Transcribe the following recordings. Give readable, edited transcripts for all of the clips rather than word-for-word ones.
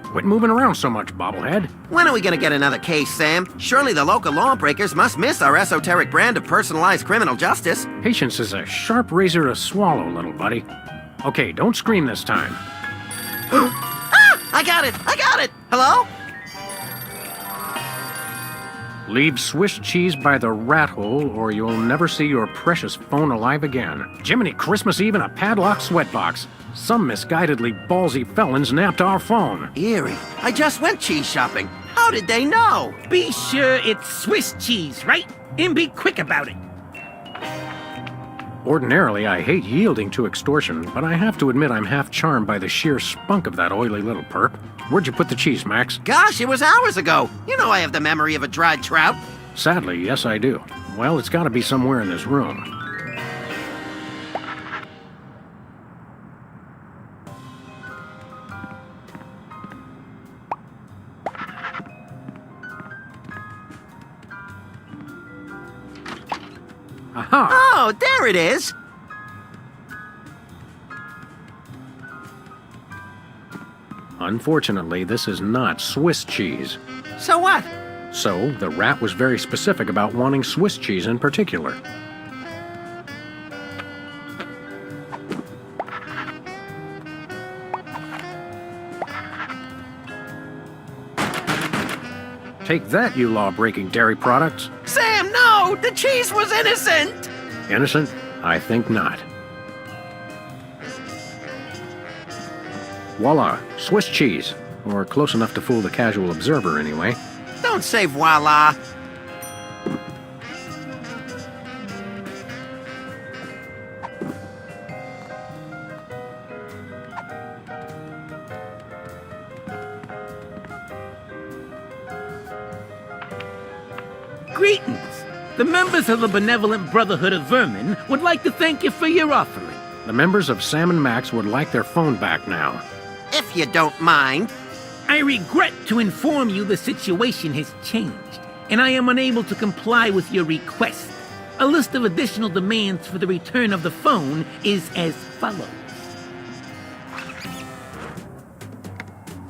Quit moving around so much, bobblehead. When are we gonna get another case, Sam? Surely the local lawbreakers must miss our esoteric brand of personalized criminal justice. Patience is a sharp razor to swallow, little buddy. Okay, don't scream this time. Ah! I got it! I got it! Hello? Leave Swiss cheese by the rat hole, or you'll never see your precious phone alive again. Jiminy Christmas Eve in a padlocked sweatbox. Some misguidedly ballsy felons napped our phone. Eerie. I just went cheese shopping. How did they know? Be sure it's Swiss cheese, right? And be quick about it. Ordinarily, I hate yielding to extortion, but I have to admit I'm half charmed by the sheer spunk of that oily little perp. Where'd you put the cheese, Max? Gosh, it was hours ago. You know I have the memory of a dried trout. Sadly, yes I do. Well, it's gotta be somewhere in this room. Aha! Oh, there it is. Unfortunately, this is not Swiss cheese. So what? So, the rat was very specific about wanting Swiss cheese in particular. Take that, you law-breaking dairy products. Sam, no! The cheese was innocent! Innocent? I think not. Voila, Swiss cheese. Or close enough to fool the casual observer, anyway. Don't say voila. Greetings. The members of the Benevolent Brotherhood of Vermin would like to thank you for your offering. The members of Sam and Max would like their phone back now. If you don't mind. I regret to inform you the situation has changed, and I am unable to comply with your request. A list of additional demands for the return of the phone is as follows.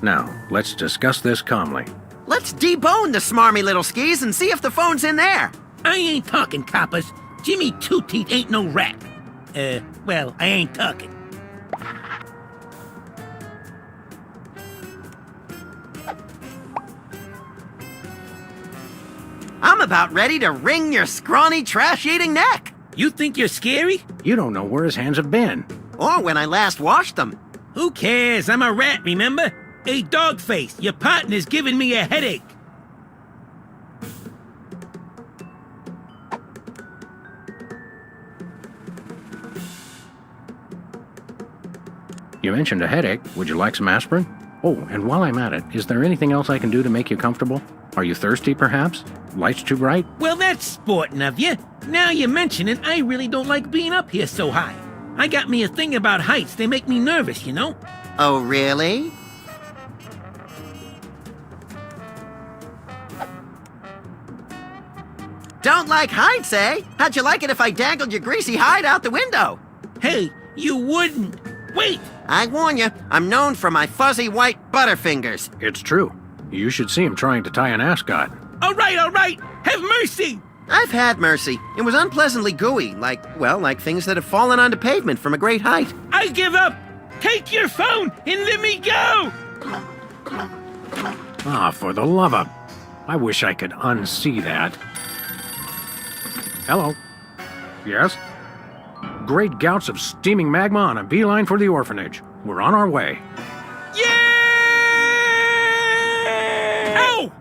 Now, let's discuss this calmly. Let's debone the smarmy little skis and see if the phone's in there. I ain't talking, coppers. Jimmy Two-Teeth ain't no rat. Well, I ain't talking. I'm about ready to wring your scrawny, trash-eating neck. You think you're scary? You don't know where his hands have been. Or when I last washed them. Who cares? I'm a rat, remember? Hey, Dogface, your partner's giving me a headache. You mentioned a headache. Would you like some aspirin? Oh, and while I'm at it, is there anything else I can do to make you comfortable? Are you thirsty, perhaps? Lights too bright? Well, that's sporting of you. Now you mention it, I really don't like being up here so high. I got me a thing about heights. They make me nervous, you know? Oh, really? Don't like heights, eh? How'd you like it if I dangled your greasy hide out the window? Hey, you wouldn't. Wait! I warn you, I'm known for my fuzzy white butterfingers. It's true. You should see him trying to tie an ascot. All right, have mercy! I've had mercy. It was unpleasantly gooey, like things that have fallen onto pavement from a great height. I give up! Take your phone and let me go! Ah, for the love of... I wish I could unsee that. Hello. Yes? Great gouts of steaming magma on a beeline for the orphanage. We're on our way. Yeah! Ow!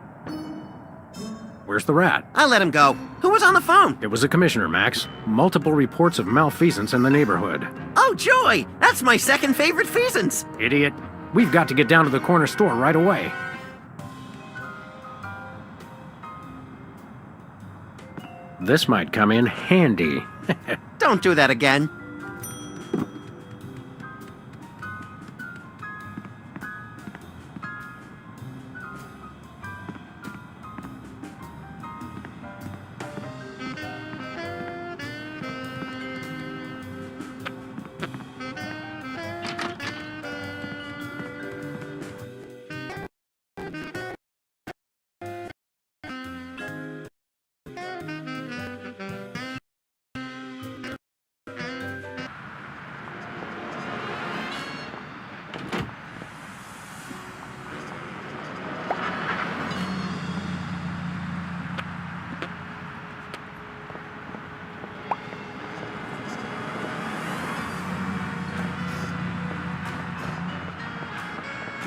Where's the rat? I let him go. Who was on the phone? It was the commissioner, Max. Multiple reports of malfeasance in the neighborhood. Oh, joy! That's my second favorite feasance. Idiot. We've got to get down to the corner store right away. This might come in handy. Don't do that again.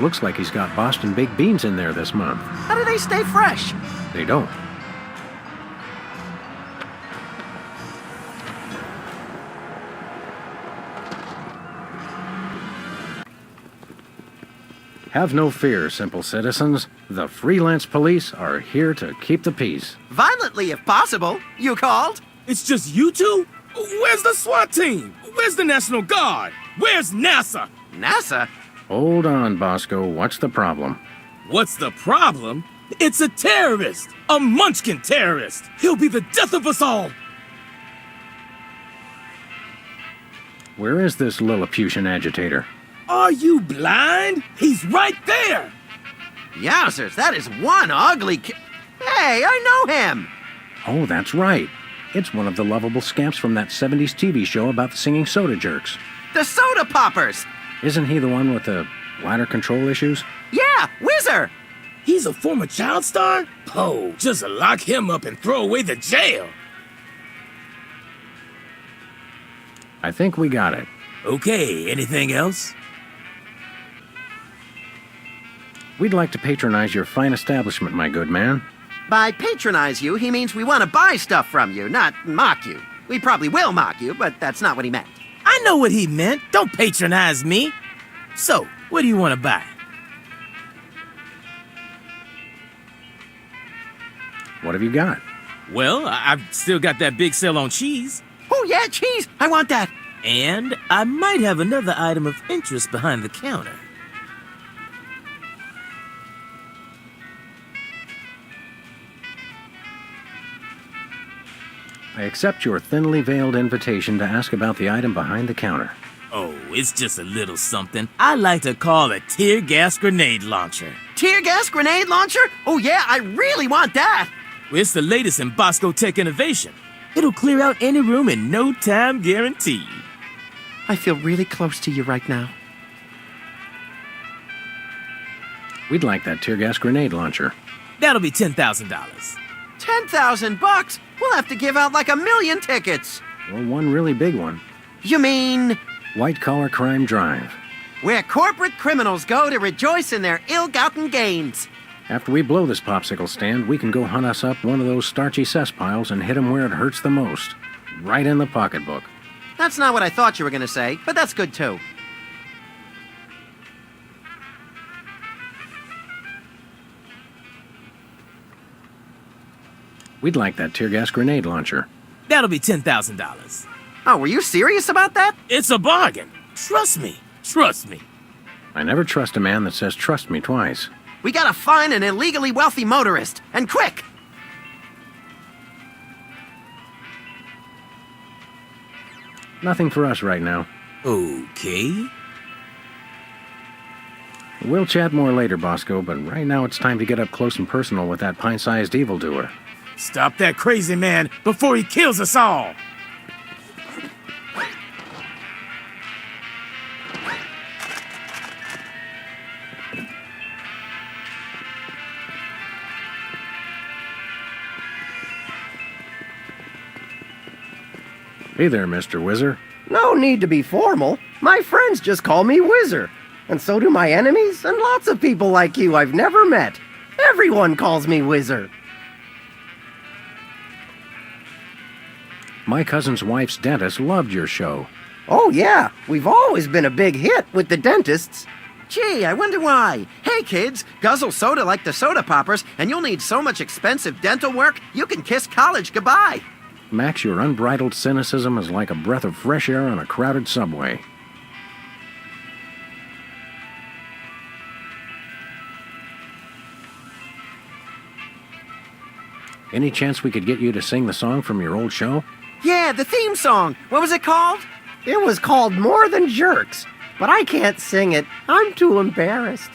Looks like he's got Boston baked beans in there this month. How do they stay fresh? They don't. Have no fear, simple citizens. The Freelance Police are here to keep the peace. Violently, if possible. You called? It's just you two? Where's the SWAT team? Where's the National Guard? Where's NASA? NASA? Hold on, Bosco. What's the problem? What's the problem? It's a terrorist! A Munchkin terrorist! He'll be the death of us all! Where is this Lilliputian agitator? Are you blind? He's right there! Yowzers, that is one ugly Hey, I know him! Oh, that's right. It's one of the lovable scamps from that 70s TV show about the singing soda jerks. The Soda Poppers! Isn't he the one with the bladder control issues? Yeah, Whizzer! He's a former child star? Oh, just lock him up and throw away the jail! I think we got it. Okay, anything else? We'd like to patronize your fine establishment, my good man. By patronize you, he means we want to buy stuff from you, not mock you. We probably will mock you, but that's not what he meant. I know what he meant. Don't patronize me. So, what do you want to buy? What have you got? Well, I've still got that big sale on cheese. Oh yeah, cheese! I want that! And I might have another item of interest behind the counter. I accept your thinly veiled invitation to ask about the item behind the counter. Oh, it's just a little something I like to call a tear gas grenade launcher. Tear gas grenade launcher? Oh yeah, I really want that! It's the latest in Bosco tech innovation. It'll clear out any room in no time guaranteed. I feel really close to you right now. We'd like that tear gas grenade launcher. That'll be $10,000. $10,000? We'll have to give out like 1 million tickets. Well, one really big one. You mean... White Collar Crime Drive. where corporate criminals go to rejoice in their ill-gotten gains. After we blow this popsicle stand, we can go hunt us up one of those starchy cesspiles and hit 'em where it hurts the most. Right in the pocketbook. That's not what I thought you were going to say, but that's good too. We'd like that tear gas grenade launcher. That'll be $10,000. Oh, were you serious about that? It's a bargain. Trust me. Trust me. I never trust a man that says trust me twice. We gotta find an illegally wealthy motorist, and quick! Nothing for us right now. Okay. We'll chat more later, Bosco, but right now it's time to get up close and personal with that pint-sized evildoer. Stop that crazy man before he kills us all. Hey there, Mr. Whizzer. No need to be formal. My friends just call me Whizzer. And so do my enemies, and lots of people like you I've never met. Everyone calls me Whizzer. My cousin's wife's dentist loved your show. Oh yeah, we've always been a big hit with the dentists. Gee, I wonder why. Hey kids, guzzle soda like the soda poppers, and you'll need so much expensive dental work, you can kiss college goodbye. Max, your unbridled cynicism is like a breath of fresh air on a crowded subway. Any chance we could get you to sing the song from your old show? Yeah, the theme song. What was it called? It was called More Than Jerks, but I can't sing it. I'm too embarrassed.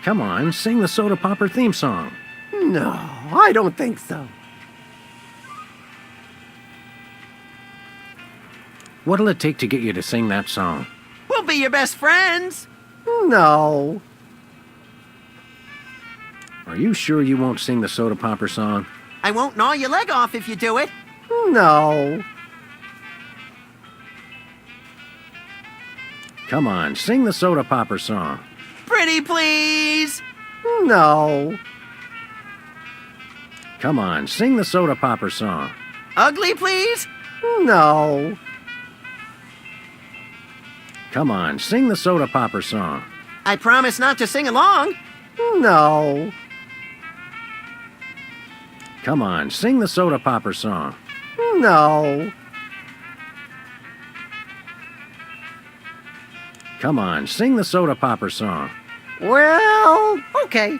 Come on, sing the Soda Popper theme song. No, I don't think so. What'll it take to get you to sing that song? We'll be your best friends. No. Are you sure you won't sing the Soda Popper song? I won't gnaw your leg off if you do it. No. Come on, sing the soda popper song. Pretty please! No. Come on, sing the soda popper song. Ugly please? No. Come on, sing the soda popper song. I promise not to sing along. No. Come on, sing the soda popper song. No. Come on, sing the soda popper song. Well, okay.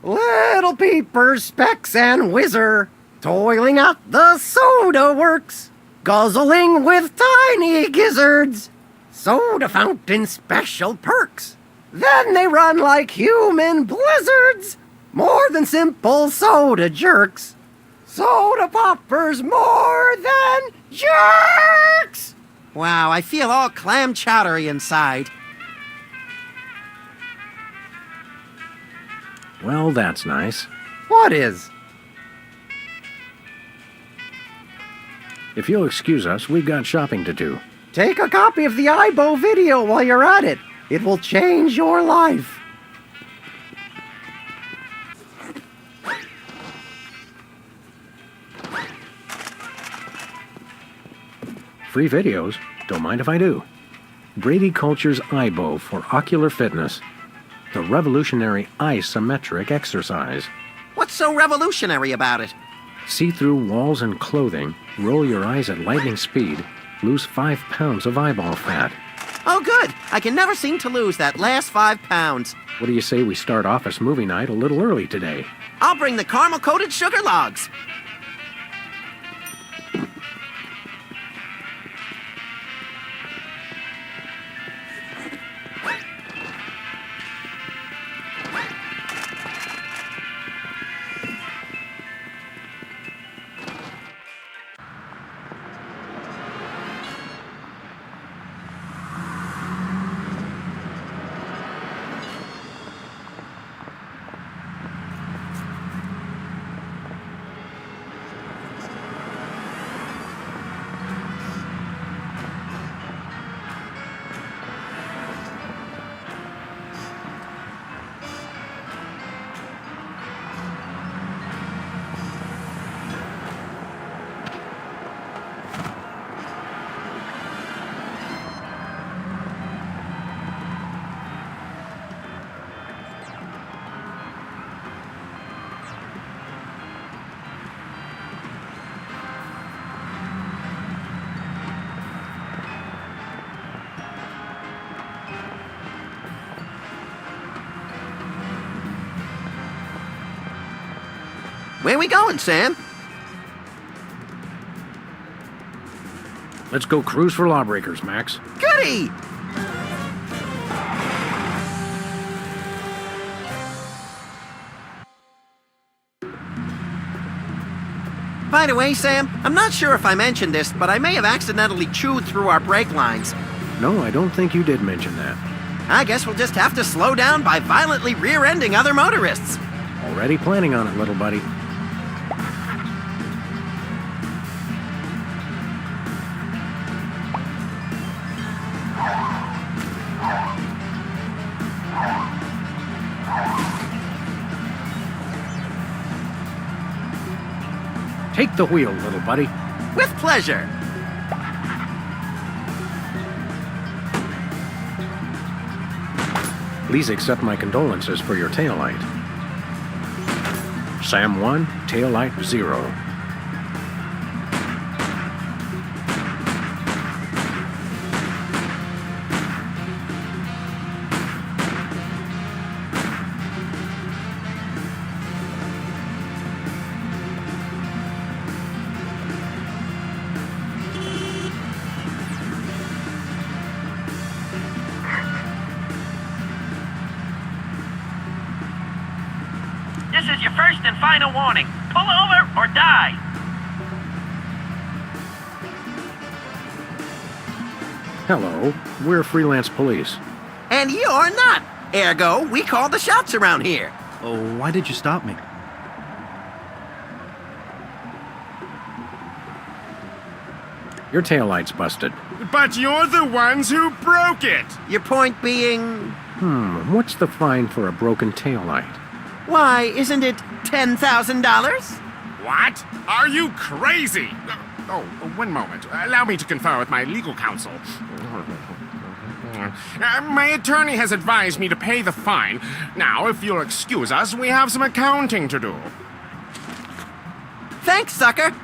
Little peepers, specks, and whizzer, toiling at the soda works, guzzling with tiny gizzards, soda fountain special perks. Then they run like human blizzards, more than simple soda jerks. Soda poppers more than jerks! Wow, I feel all clam chowdery inside. Well, that's nice. What is? If you'll excuse us, we've got shopping to do. Take a copy of the Ibo video while you're at it. It will change your life. Free videos? Don't mind if I do. Brady Culture's Ibo for ocular fitness. The revolutionary isometric exercise. What's so revolutionary about it? See through walls and clothing, roll your eyes at lightning speed, lose 5 pounds of eyeball fat. Oh, good. I can never seem to lose that last 5 pounds. What do you say we start office movie night a little early today? I'll bring the caramel-coated sugar logs. Where we going, Sam? Let's go cruise for lawbreakers, Max. Goody! By the way, Sam, I'm not sure if I mentioned this, but I may have accidentally chewed through our brake lines. No, I don't think you did mention that. I guess we'll just have to slow down by violently rear-ending other motorists. Already planning on it, little buddy. Take the wheel, little buddy. With pleasure. Please accept my condolences for your taillight. Sam 1, taillight 0. This is your first and final warning. Pull over or die. Hello, we're Freelance Police. And you're not. Ergo, we call the shots around here. Oh, why did you stop me? Your taillight's busted. But you're the ones who broke it! Your point being... What's the fine for a broken taillight? Why, isn't it $10,000? What? Are you crazy? Oh, one moment. Allow me to confer with my legal counsel. My attorney has advised me to pay the fine. Now, if you'll excuse us, we have some accounting to do. Thanks, sucker.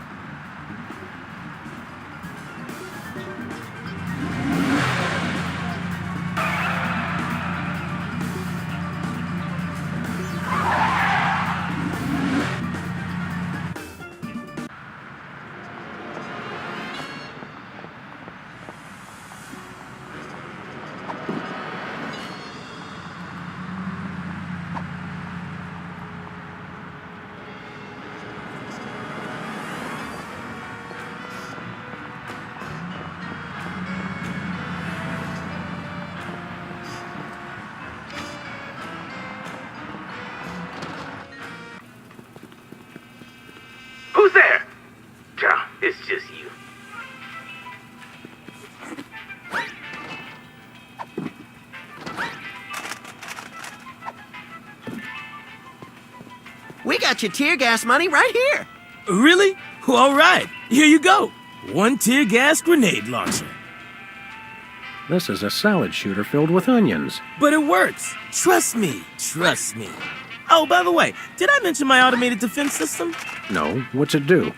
Who's there? It's just you. We got your tear gas money right here. Really? All right, here you go. 1 tear gas grenade launcher. This is a salad shooter filled with onions. But it works. Trust me. Trust me. Oh, by the way, did I mention my automated defense system? No, what's it do?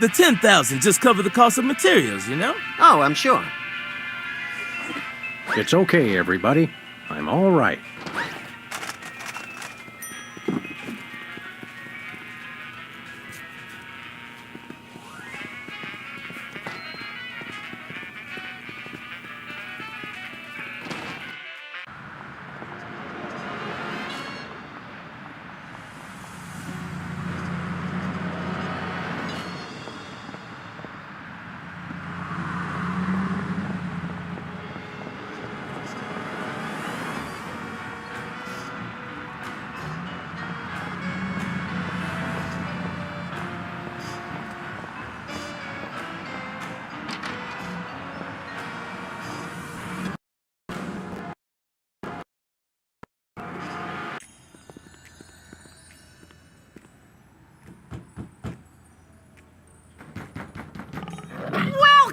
The 10,000 just cover the cost of materials, you know? Oh, I'm sure. It's okay, everybody. I'm all right.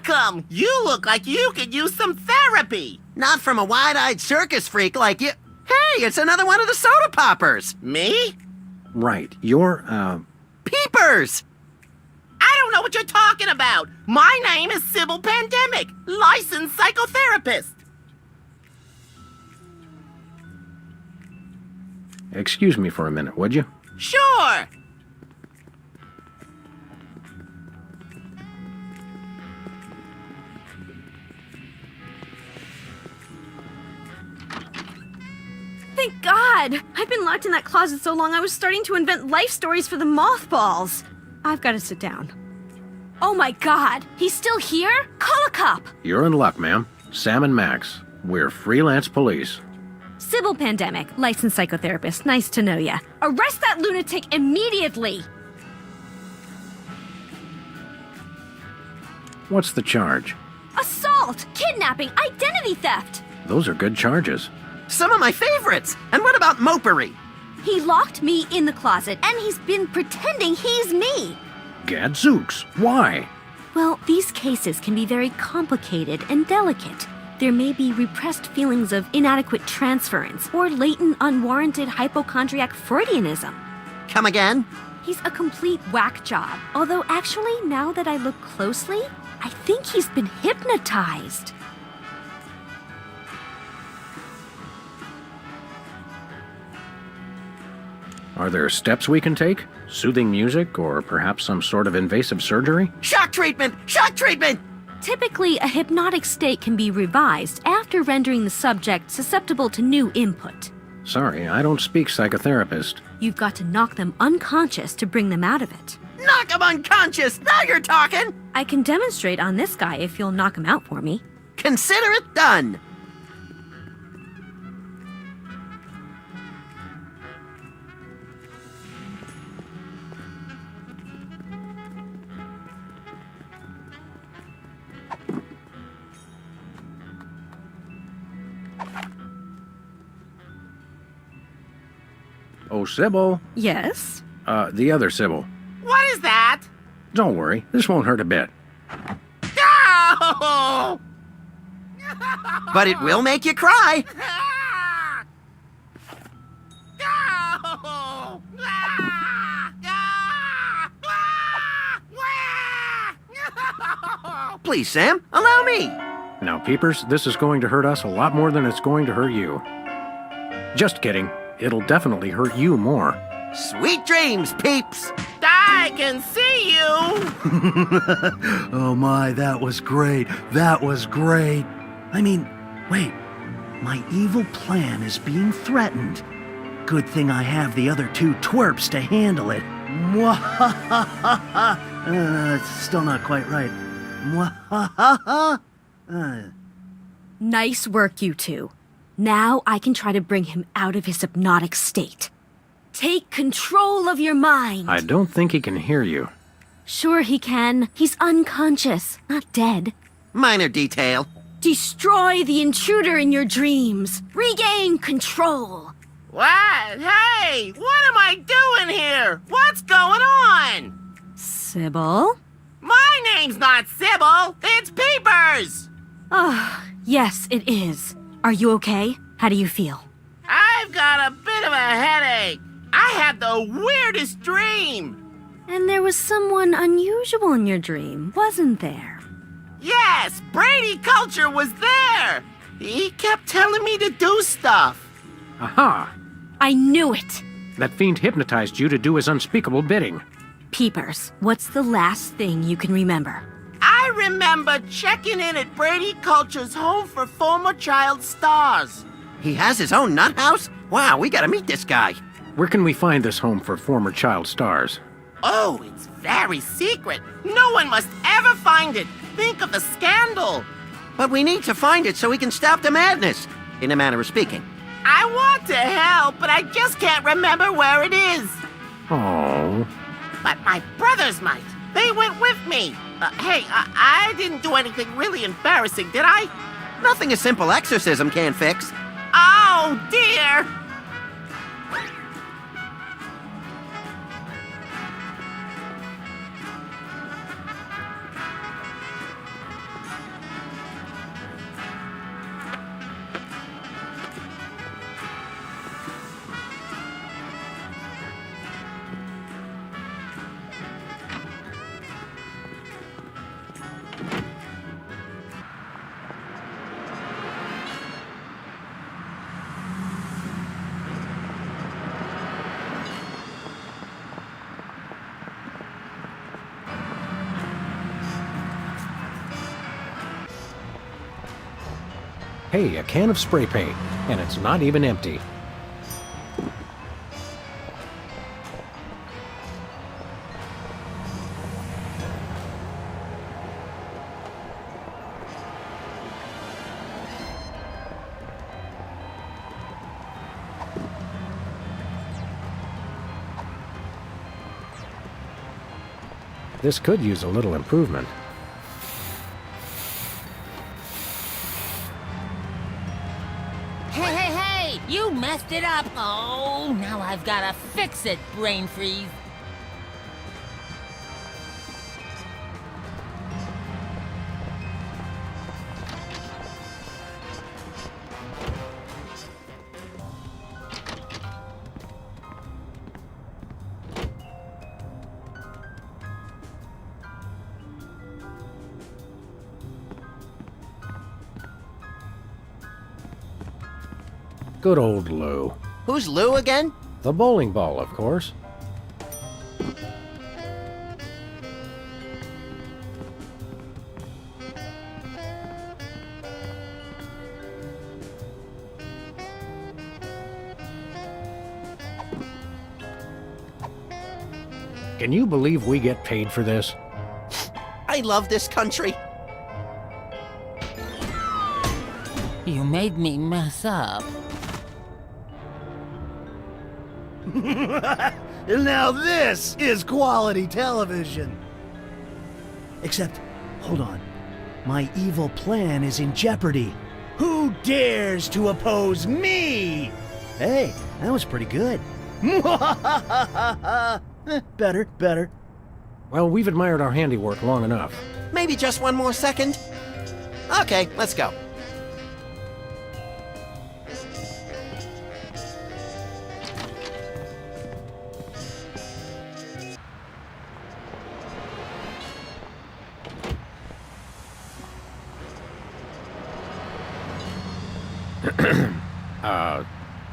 Welcome! You look like you could use some therapy. Not from a wide-eyed circus freak like you. Hey, it's another one of the soda poppers. Me? Right, you're, Peepers! I don't know what you're talking about. My name is Sybil Pandemic, licensed psychotherapist. Excuse me for a minute, would you? Sure. Thank God! I've been locked in that closet so long I was starting to invent life stories for the mothballs. I've got to sit down. Oh my God! He's still here? Call a cop! You're in luck, ma'am. Sam and Max. We're Freelance Police. Sybil Pandemic, licensed psychotherapist. Nice to know ya. Arrest that lunatic immediately! What's the charge? Assault! Kidnapping! Identity theft! Those are good charges. Some of my favorites. And what about mopery? He locked me in the closet, and he's been pretending he's me! Gadzooks, why? Well, these cases can be very complicated and delicate. There may be repressed feelings of inadequate transference or latent unwarranted hypochondriac Freudianism. Come again? He's a complete whack job. Although actually, now that I look closely, I think he's been hypnotized. Are there steps we can take? Soothing music, or perhaps some sort of invasive surgery? Shock treatment! Shock treatment! Typically, a hypnotic state can be revised after rendering the subject susceptible to new input. Sorry, I don't speak psychotherapist. You've got to knock them unconscious to bring them out of it. Knock him unconscious! Now you're talking! I can demonstrate on this guy if you'll knock him out for me. Consider it done! Oh, Sybil. Yes? The other Sybil. What is that? Don't worry, this won't hurt a bit. No! But it will make you cry. Please, Sam, allow me. Now, Peepers, this is going to hurt us a lot more than it's going to hurt you. Just kidding. It'll definitely hurt you more. Sweet dreams, peeps. I can see you! Oh my, that was great. That was great. I mean, wait. My evil plan is being threatened. Good thing I have the other two twerps to handle it. It's still not quite right. Nice work, you two. Now I can try to bring him out of his hypnotic state. Take control of your mind. I don't think he can hear you. Sure he can. He's unconscious, not dead. Minor detail. Destroy the intruder in your dreams. Regain control. What? Hey, what am I doing here? What's going on? Sybil? My name's not Sybil, it's Peepers! Oh, yes, it is. Are you okay? How do you feel? I've got a bit of a headache. I had the weirdest dream. And there was someone unusual in your dream, wasn't there? Yes, Brady Culture was there. He kept telling me to do stuff. Aha! I knew it! That fiend hypnotized you to do his unspeakable bidding. Peepers, what's the last thing you can remember? I remember checking in at Brady Culture's home for former child stars. He has his own nut house? Wow, we gotta meet this guy. Where can we find this home for former child stars? Oh, it's very secret. No one must ever find it. Think of the scandal. But we need to find it so we can stop the madness, in a manner of speaking. I want to help, but I just can't remember where it is. Oh. But my brothers might. They went with me. Hey, I didn't do anything really embarrassing, did I? Nothing a simple exorcism can't fix. Oh, dear. Hey, a can of spray paint, and it's not even empty. This could use a little improvement. You messed it up! Oh, now I've gotta fix it, brain freeze! Good old Lou. Who's Lou again? The bowling ball, of course. Can you believe we get paid for this? I love this country. You made me mess up. Now this is quality television. Except, hold on. My evil plan is in jeopardy. Who dares to oppose me? Hey, that was pretty good. Better, better. Well, we've admired our handiwork long enough. Maybe just one more second? Okay, let's go.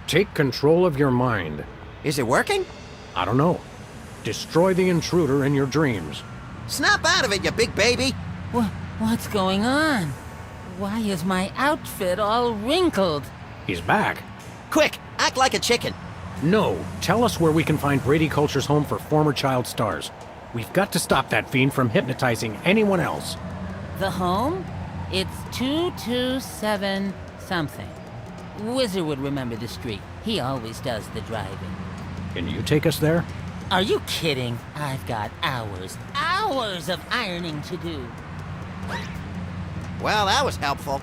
Take control of your mind. Is it working? I don't know. Destroy the intruder in your dreams. Snap out of it, you big baby! What's going on? Why is my outfit all wrinkled? He's back. Quick, act like a chicken. No, tell us where we can find Brady Culture's home for former child stars. We've got to stop that fiend from hypnotizing anyone else. The home? It's 227 something. Wizard would remember the street. He always does the driving. Can you take us there? Are you kidding? I've got hours of ironing to do. Well, that was helpful.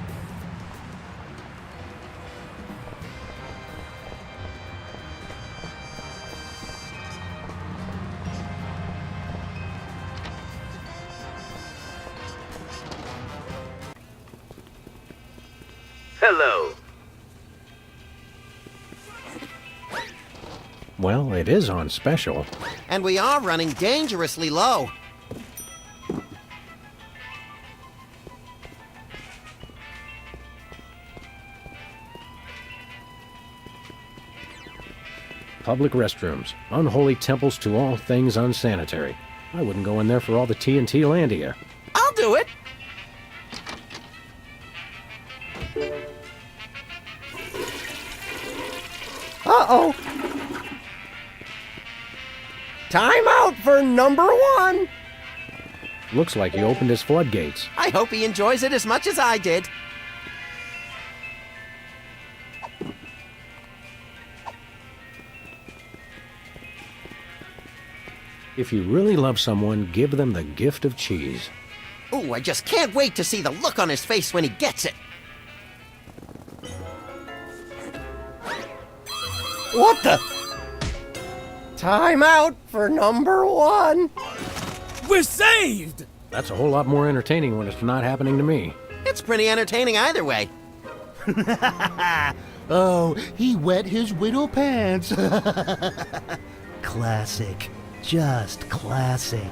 Hello. Well, it is on special. And we are running dangerously low. Public restrooms. Unholy temples to all things unsanitary. I wouldn't go in there for all the TNT Landia. I'll do it! Uh-oh. Time out for number one. Looks like he opened his floodgates. I hope he enjoys it as much as I did. If you really love someone, give them the gift of cheese. Ooh, I just can't wait to see the look on his face when he gets it. What the? Time out for number one. We're saved! That's a whole lot more entertaining when it's not happening to me. It's pretty entertaining either way. Oh, he wet his widow pants. Classic. Just classic.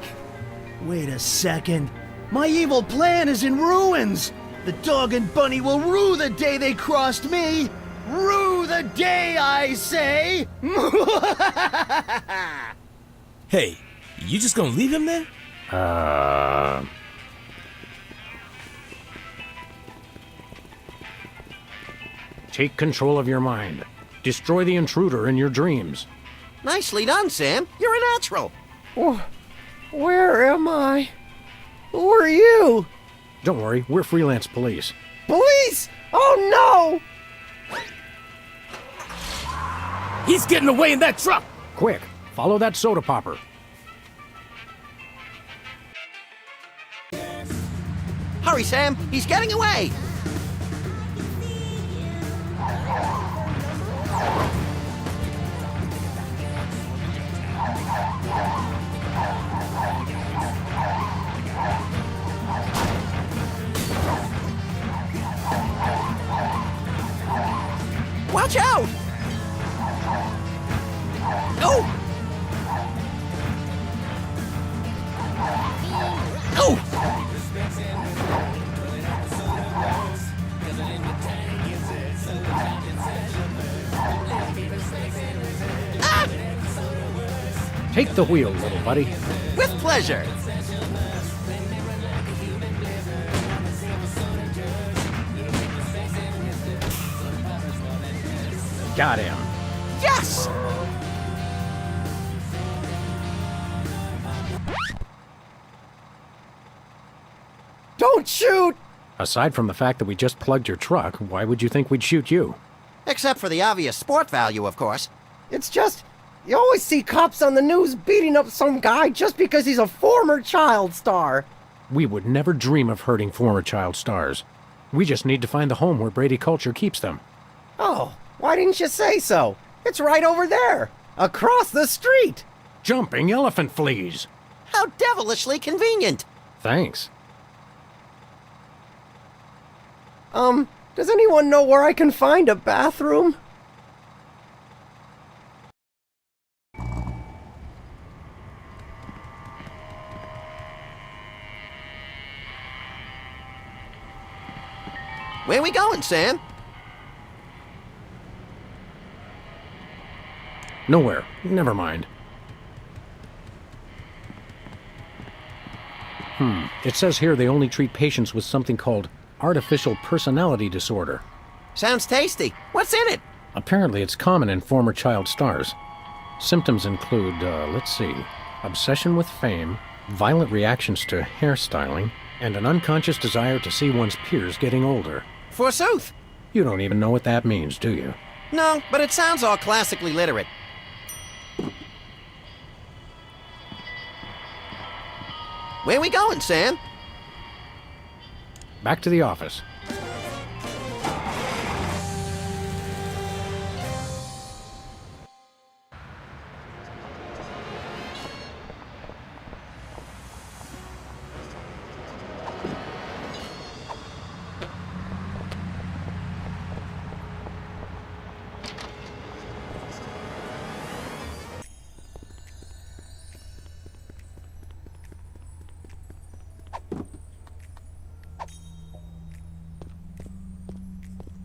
Wait a second. My evil plan is in ruins. The dog and bunny will rue the day they crossed me. Rue the day, I say. Hey, you just gonna leave him there? Take control of your mind. Destroy the intruder in your dreams. Nicely done, Sam. You're a natural. Where am I? Who are you? Don't worry, we're Freelance Police. Police! Oh no! He's getting away in that truck! Quick, follow that soda popper. Hurry, Sam. He's getting away. Watch out! Oh! Oh! Ah! Take the wheel, little buddy. With pleasure. Got him. Yes! Don't shoot! Aside from the fact that we just plugged your truck, why would you think we'd shoot you? Except for the obvious sport value, of course. It's just, you always see cops on the news beating up some guy just because he's a former child star. We would never dream of hurting former child stars. We just need to find the home where Brady Culture keeps them. Oh, why didn't you say so? It's right over there. Across the street! Jumping elephant fleas. How devilishly convenient. Thanks. Does anyone know where I can find a bathroom? Where we going, Sam? Nowhere. Never mind. It says here they only treat patients with something called artificial personality disorder. Sounds tasty. What's in it? Apparently it's common in former child stars. Symptoms include, obsession with fame, violent reactions to hairstyling, and an unconscious desire to see one's peers getting older. Forsooth. You don't even know what that means, do you? No, but it sounds all classically literate. Where we going, Sam? Back to the office.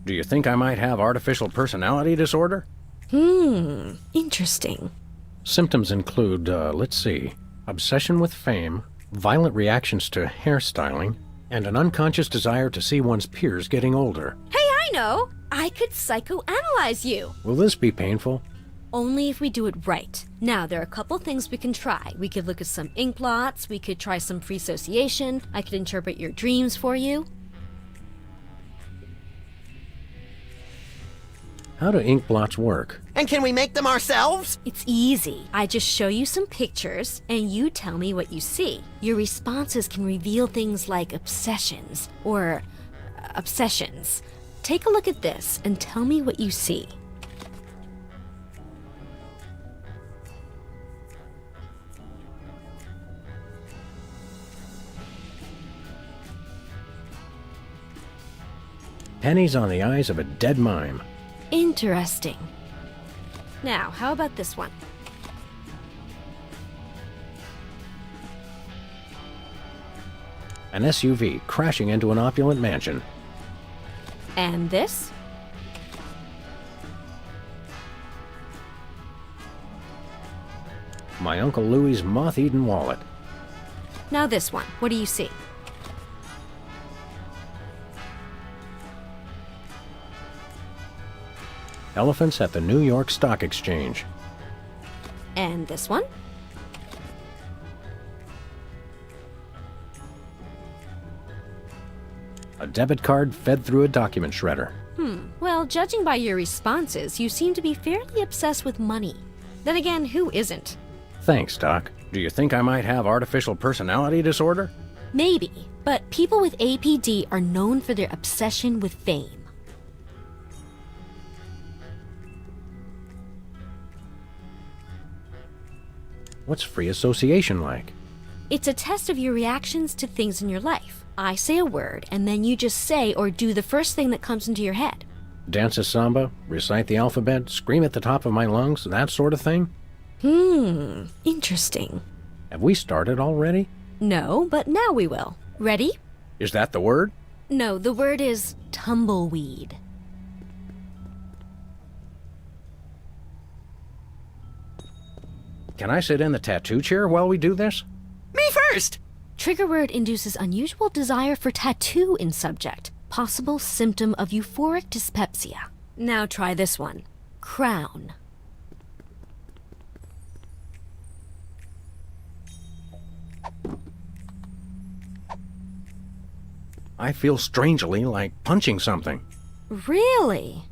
Do you think I might have artificial personality disorder? Interesting. Symptoms include, obsession with fame, violent reactions to hairstyling, and an unconscious desire to see one's peers getting older. Hey, I know! I could psychoanalyze you! Will this be painful? Only if we do it right. Now, there are a couple things we can try. We could look at some ink blots, we could try some free association, I could interpret your dreams for you. How do ink blots work? And can we make them ourselves? It's easy. I just show you some pictures, and you tell me what you see. Your responses can reveal things like obsessions, or obsessions. Take a look at this, and tell me what you see. Pennies on the eyes of a dead mime. Interesting. Now, how about this one? An SUV crashing into an opulent mansion. And this? My Uncle Louie's moth-eaten wallet. Now this one. What do you see? Elephants at the New York Stock Exchange. And this one? A debit card fed through a document shredder. Well, judging by your responses, you seem to be fairly obsessed with money. Then again, who isn't? Thanks, Doc. Do you think I might have artificial personality disorder? Maybe, but people with APD are known for their obsession with fame. What's free association like? It's a test of your reactions to things in your life. I say a word, and then you just say or do the first thing that comes into your head. Dance a samba, recite the alphabet, scream at the top of my lungs, that sort of thing? Interesting. Have we started already? No, but now we will. Ready? Is that the word? No, the word is tumbleweed. Can I sit in the tattoo chair while we do this? Me first! Trigger word induces unusual desire for tattoo in subject. Possible symptom of euphoric dyspepsia. Now try this one. Crown. I feel strangely like punching something. Really?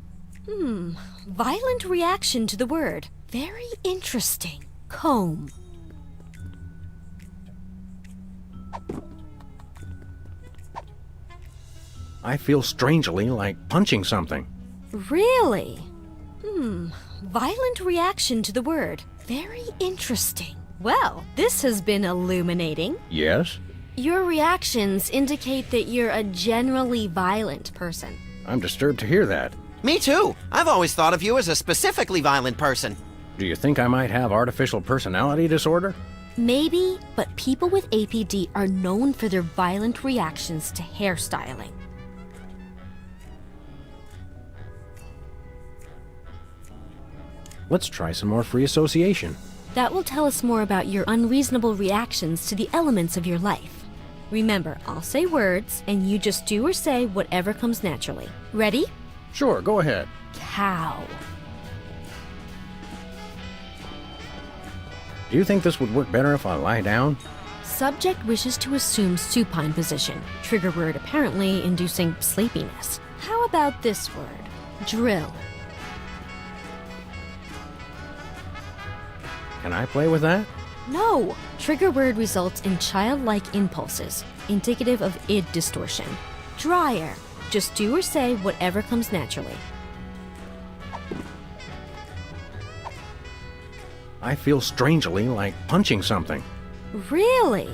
Violent reaction to the word. Very interesting. Comb. I feel strangely like punching something. Really? Violent reaction to the word. Very interesting. Well, this has been illuminating. Yes? Your reactions indicate that you're a generally violent person. I'm disturbed to hear that. Me too. I've always thought of you as a specifically violent person. Do you think I might have artificial personality disorder? Maybe, but people with APD are known for their violent reactions to hairstyling. Let's try some more free association. That will tell us more about your unreasonable reactions to the elements of your life. Remember, I'll say words, and you just do or say whatever comes naturally. Ready? Sure, go ahead. Cow. Do you think this would work better if I lie down? Subject wishes to assume supine position. Trigger word apparently inducing sleepiness. How about this word? Drill. Can I play with that? No! Trigger word results in childlike impulses, indicative of id distortion. Dryer. Just do or say whatever comes naturally. I feel strangely like punching something. Really?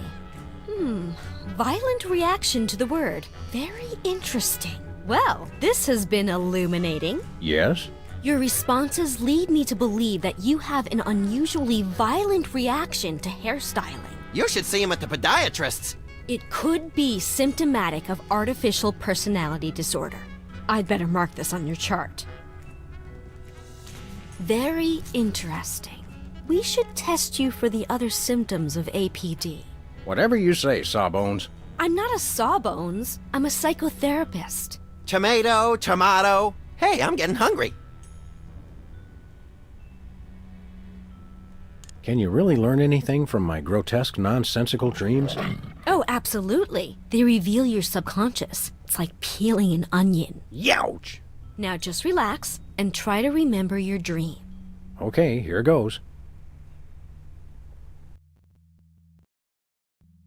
Violent reaction to the word. Very interesting. Well, this has been illuminating. Yes? Your responses lead me to believe that you have an unusually violent reaction to hairstyling. You should see him at the podiatrist's. It could be symptomatic of artificial personality disorder. I'd better mark this on your chart. Very interesting. We should test you for the other symptoms of APD. Whatever you say, Sawbones. I'm not a sawbones. I'm a psychotherapist. Tomato, tomato. Hey, I'm getting hungry. Can you really learn anything from my grotesque, nonsensical dreams? Oh, absolutely. They reveal your subconscious. It's like peeling an onion. Youch! Now just relax and try to remember your dream. Okay, here goes.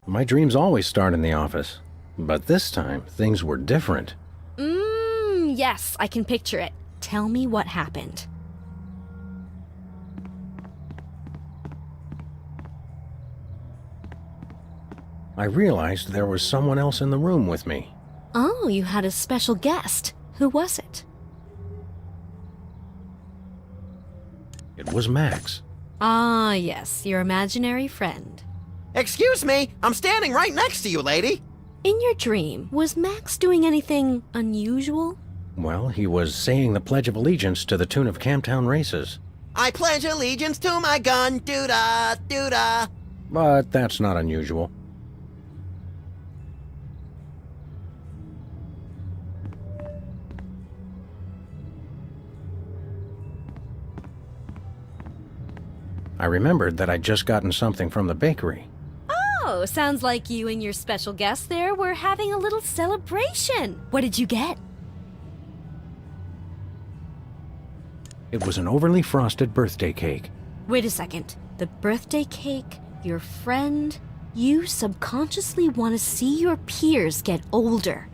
My dreams always start in the office, but this time things were different. Yes, I can picture it. Tell me what happened. I realized there was someone else in the room with me. Oh, you had a special guest. Who was it? It was Max. Ah, yes, your imaginary friend. Excuse me, I'm standing right next to you, lady. In your dream, was Max doing anything unusual? Well, he was saying the Pledge of Allegiance to the tune of Camptown Races. I pledge allegiance to my gun, doo-da, doo-da. But that's not unusual. I remembered that I'd just gotten something from the bakery. Oh, sounds like you and your special guest there were having a little celebration. What did you get? It was an overly frosted birthday cake. Wait a second. The birthday cake, your friend, you subconsciously want to see your peers get older.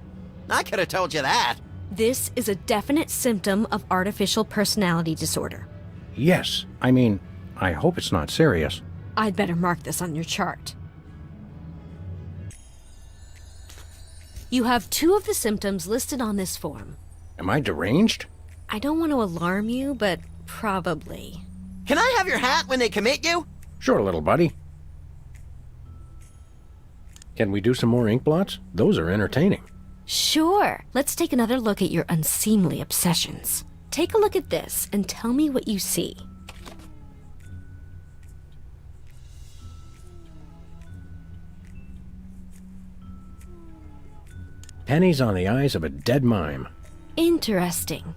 I could have told you that. This is a definite symptom of artificial personality disorder. Yes, I hope it's not serious. I'd better mark this on your chart. You have 2 of the symptoms listed on this form. Am I deranged? I don't want to alarm you, but probably. Can I have your hat when they commit you? Sure, little buddy. Can we do some more ink blots? Those are entertaining. Sure. Let's take another look at your unseemly obsessions. Take a look at this and tell me what you see. Pennies on the eyes of a dead mime. Interesting.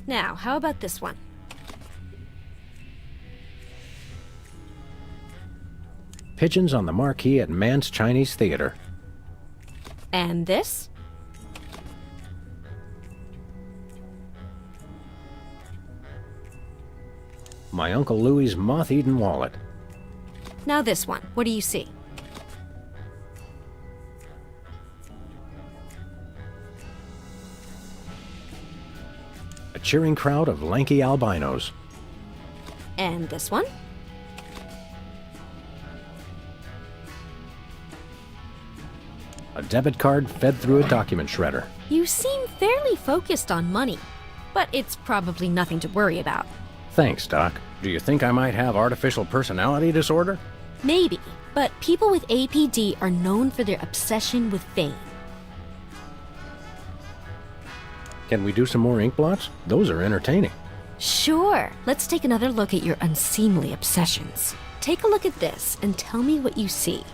Now, how about this one? Pigeons on the marquee at Mann's Chinese Theater. And this? My Uncle Louie's moth-eaten wallet. Now this one. What do you see? cheering crowd of lanky albinos. And this one? A debit card fed through a document shredder. You seem fairly focused on money, but it's probably nothing to worry about. Thanks, Doc. Do you think I might have artificial personality disorder? Maybe, but people with APD are known for their obsession with fame. Can we do some more ink blots? Those are entertaining. Sure. Let's take another look at your unseemly obsessions. Take a look at this and tell me what you see.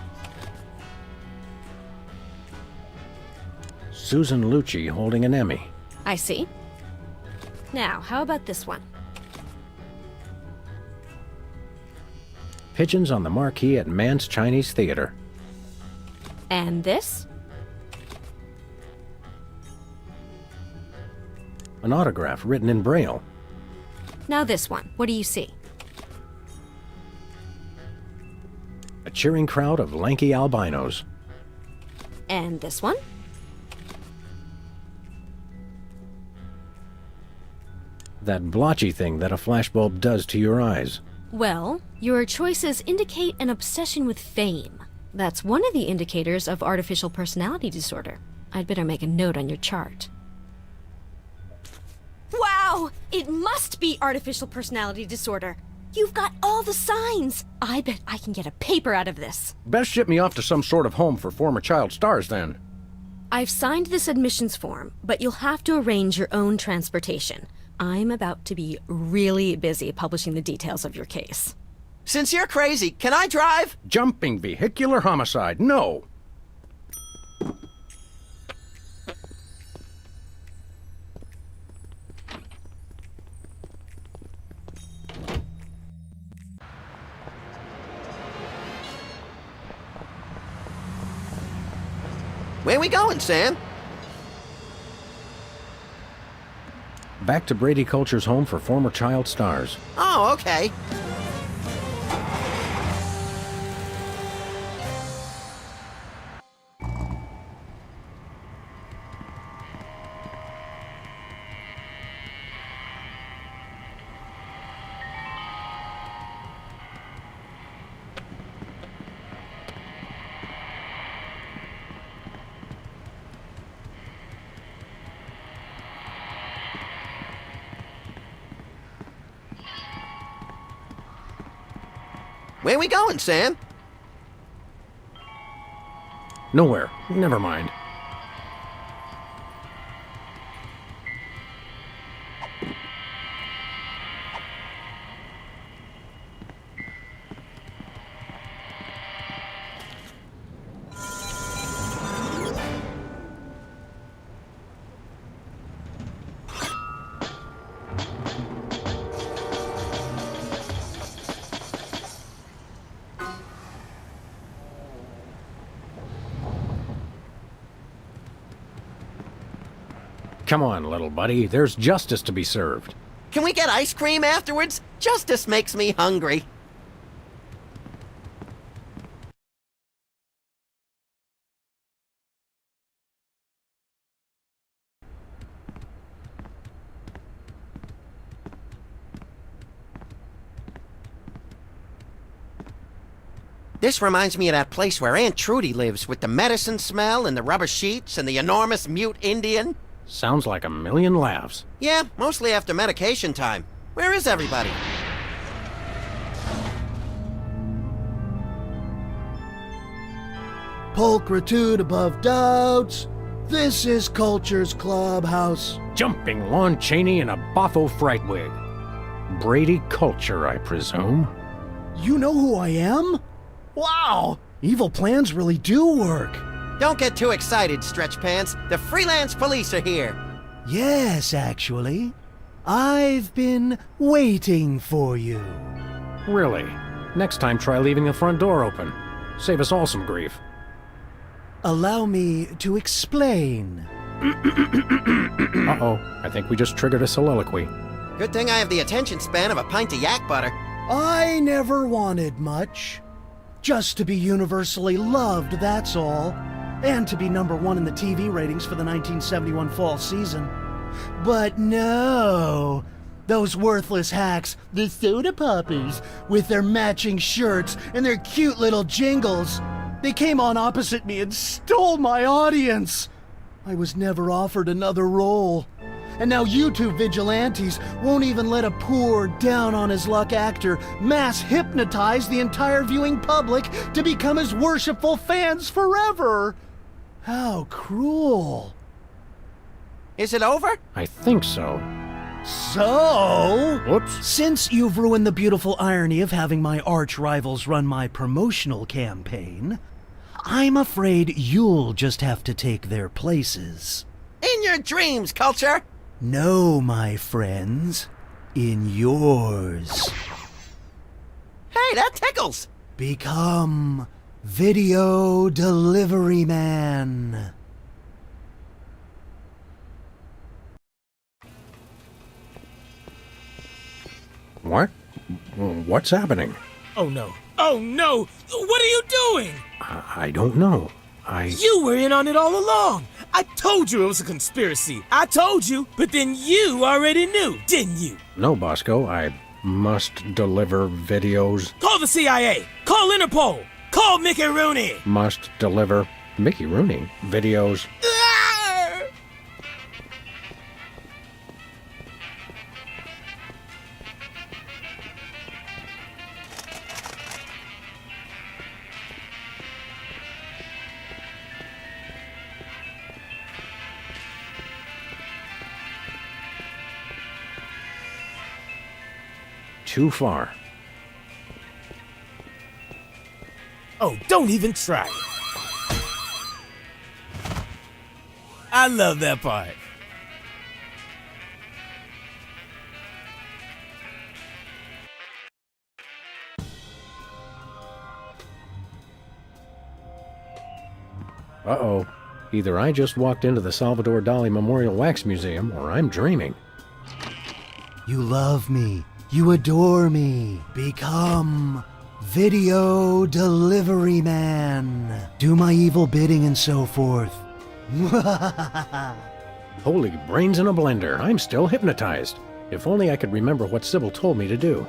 Susan Lucci holding an Emmy. I see. Now, how about this one? Pigeons on the marquee at Mann's Chinese Theater. And this? An autograph written in Braille. Now this one. What do you see? A cheering crowd of lanky albinos. And this one? That blotchy thing that a flashbulb does to your eyes. Well, your choices indicate an obsession with fame. That's one of the indicators of artificial personality disorder. I'd better make a note on your chart. Wow! It must be artificial personality disorder. You've got all the signs. I bet I can get a paper out of this. Best ship me off to some sort of home for former child stars, then. I've signed this admissions form, but you'll have to arrange your own transportation. I'm about to be really busy publishing the details of your case. Since you're crazy, can I drive? Jumping vehicular homicide, no! Where we going, Sam? Back to Brady Culture's home for former child stars. Oh, okay. Where we going, Sam? Nowhere. Never mind. Come on, little buddy. There's justice to be served. Can we get ice cream afterwards? Justice makes me hungry. This reminds me of that place where Aunt Trudy lives with the medicine smell and the rubber sheets and the enormous mute Indian. Sounds like a million laughs. Yeah, mostly after medication time. Where is everybody? Pulchritude above doubts. This is Culture's Clubhouse. Jumping Lon Chaney in a boffo fright wig. Brady Culture, I presume. You know who I am? Wow! Evil plans really do work. Don't get too excited, Stretch Pants. The Freelance Police are here. Yes, actually. I've been waiting for you. Really? Next time try leaving the front door open. Save us all some grief. Allow me to explain. Uh-oh, I think we just triggered a soliloquy. Good thing I have the attention span of a pint of yak butter. I never wanted much. Just to be universally loved, that's all. And to be #1 in the TV ratings for the 1971 fall season. But no. Those worthless hacks, the soda poppers, with their matching shirts and their cute little jingles, they came on opposite me and stole my audience. I was never offered another role. And now you two vigilantes won't even let a poor, down-on-his-luck actor mass hypnotize the entire viewing public to become his worshipful fans forever. How cruel. Is it over? I think so. So, Whoops. since you've ruined the beautiful irony of having my arch rivals run my promotional campaign, I'm afraid you'll just have to take their places. In your dreams, Culture! No, my friends. In yours. Hey, that tickles! Become Video Delivery Man. What? What's happening? Oh no. Oh no! What are you doing? I don't know. You were in on it all along! I told you it was a conspiracy. I told you, but then you already knew, didn't you? No, Bosco. I must deliver videos. Call the CIA! Call Interpol! Call Mickey Rooney! Must deliver Mickey Rooney videos. Too far. Oh, don't even try. I love that part. Uh-oh. Either I just walked into the Salvador Dali Memorial Wax Museum, or I'm dreaming. You love me. You adore me. Become Video Delivery Man. Do my evil bidding and so forth. Holy brains in a blender. I'm still hypnotized. If only I could remember what Sybil told me to do.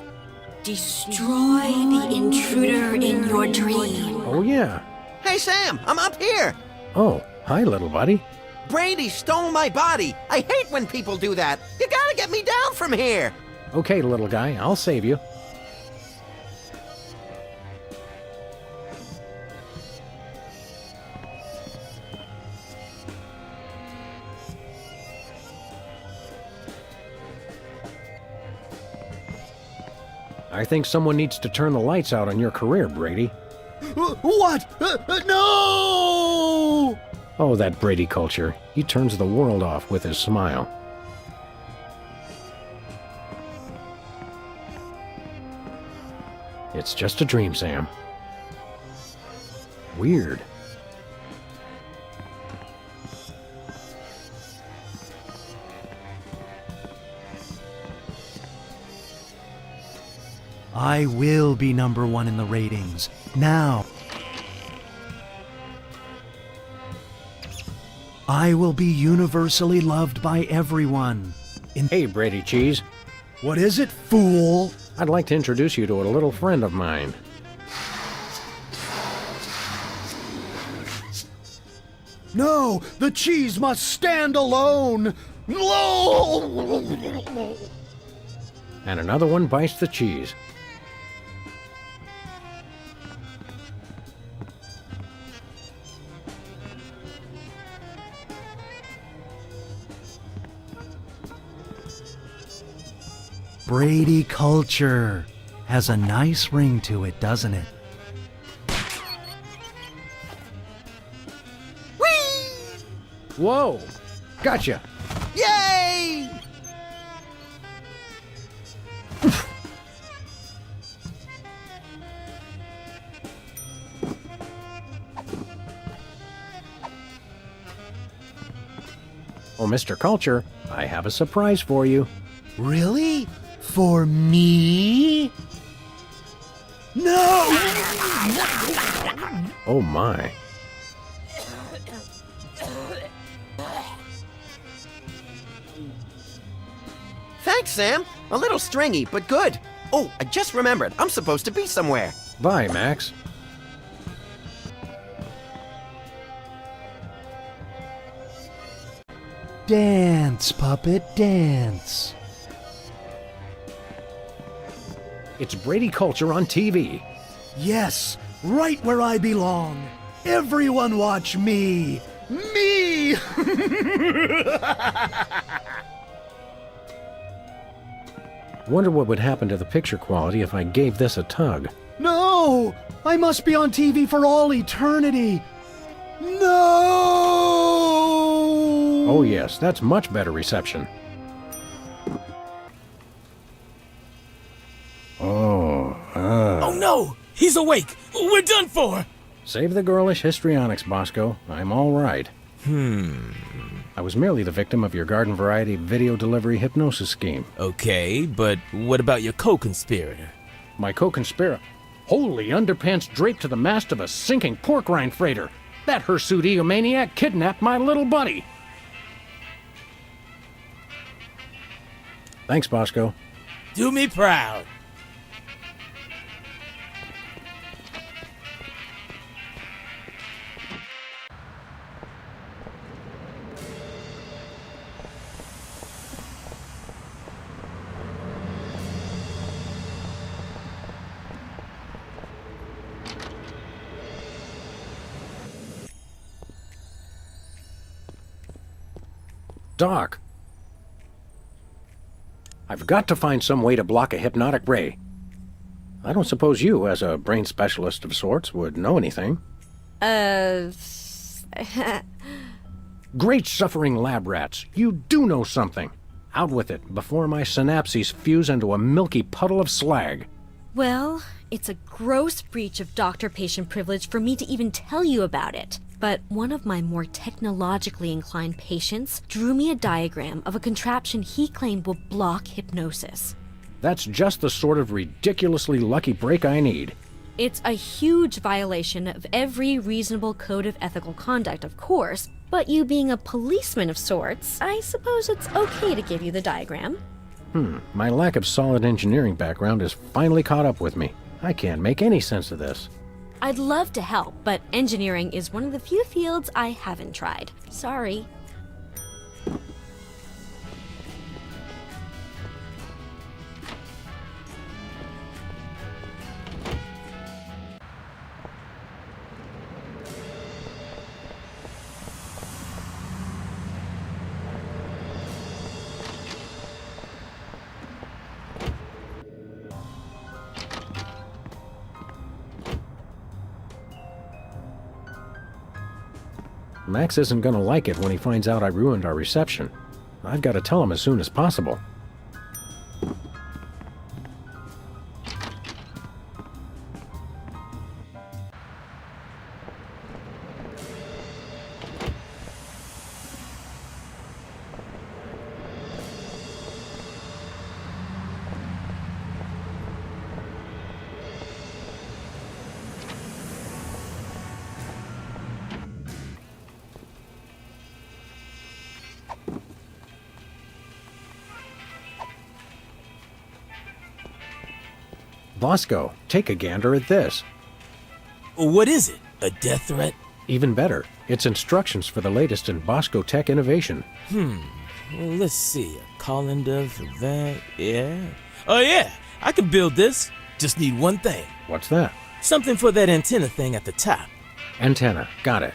Destroy the intruder in your dream. Oh, yeah. Hey, Sam, I'm up here! Oh, hi, little buddy. Brady stole my body! I hate when people do that! You gotta get me down from here! Okay, little guy, I'll save you. I think someone needs to turn the lights out on your career, Brady. What? No! Oh, that Brady culture. He turns the world off with his smile. It's just a dream, Sam. Weird. I will be #1 in the ratings. Now. I will be universally loved by everyone. Hey, Brady Cheese. What is it, fool? I'd like to introduce you to a little friend of mine. No, the cheese must stand alone. And another one bites the cheese. Brady culture has a nice ring to it, doesn't it? Whee! Whoa! Gotcha! Yay! Oh, Mr. Culture, I have a surprise for you. Really? For me? No! Oh my. Thanks, Sam. A little stringy, but good. Oh, I just remembered. I'm supposed to be somewhere. Bye, Max. Dance, puppet, dance. It's Brady culture on TV. Yes, right where I belong. Everyone watch me. Me! Wonder what would happen to the picture quality if I gave this a tug. No! I must be on TV for all eternity. No! Oh yes, that's much better reception. Oh no! He's awake! We're done for! Save the girlish histrionics, Bosco. I'm all right. I was merely the victim of your garden variety video delivery hypnosis scheme. Okay, but what about your co-conspirator? My co-conspirator? Holy underpants draped to the mast of a sinking pork rind freighter. That hirsute egomaniac kidnapped my little buddy. Thanks, Bosco. Do me proud. Doc. I've got to find some way to block a hypnotic ray. I don't suppose you, as a brain specialist of sorts, would know anything. Great suffering lab rats, you do know something. Out with it, before my synapses fuse into a milky puddle of slag. Well, it's a gross breach of doctor-patient privilege for me to even tell you about it. But one of my more technologically inclined patients drew me a diagram of a contraption he claimed will block hypnosis. That's just the sort of ridiculously lucky break I need. It's a huge violation of every reasonable code of ethical conduct, of course, but you being a policeman of sorts, I suppose it's okay to give you the diagram. My lack of solid engineering background has finally caught up with me. I can't make any sense of this. I'd love to help, but engineering is one of the few fields I haven't tried. Sorry. Max isn't gonna like it when he finds out I ruined our reception. I've got to tell him as soon as possible. Bosco, take a gander at this. What is it? A death threat? Even better, it's instructions for the latest in Bosco tech innovation. Well, let's see. A colander for that. Yeah. Oh, yeah. I can build this. Just need one thing. What's that? Something for that antenna thing at the top. Antenna, got it.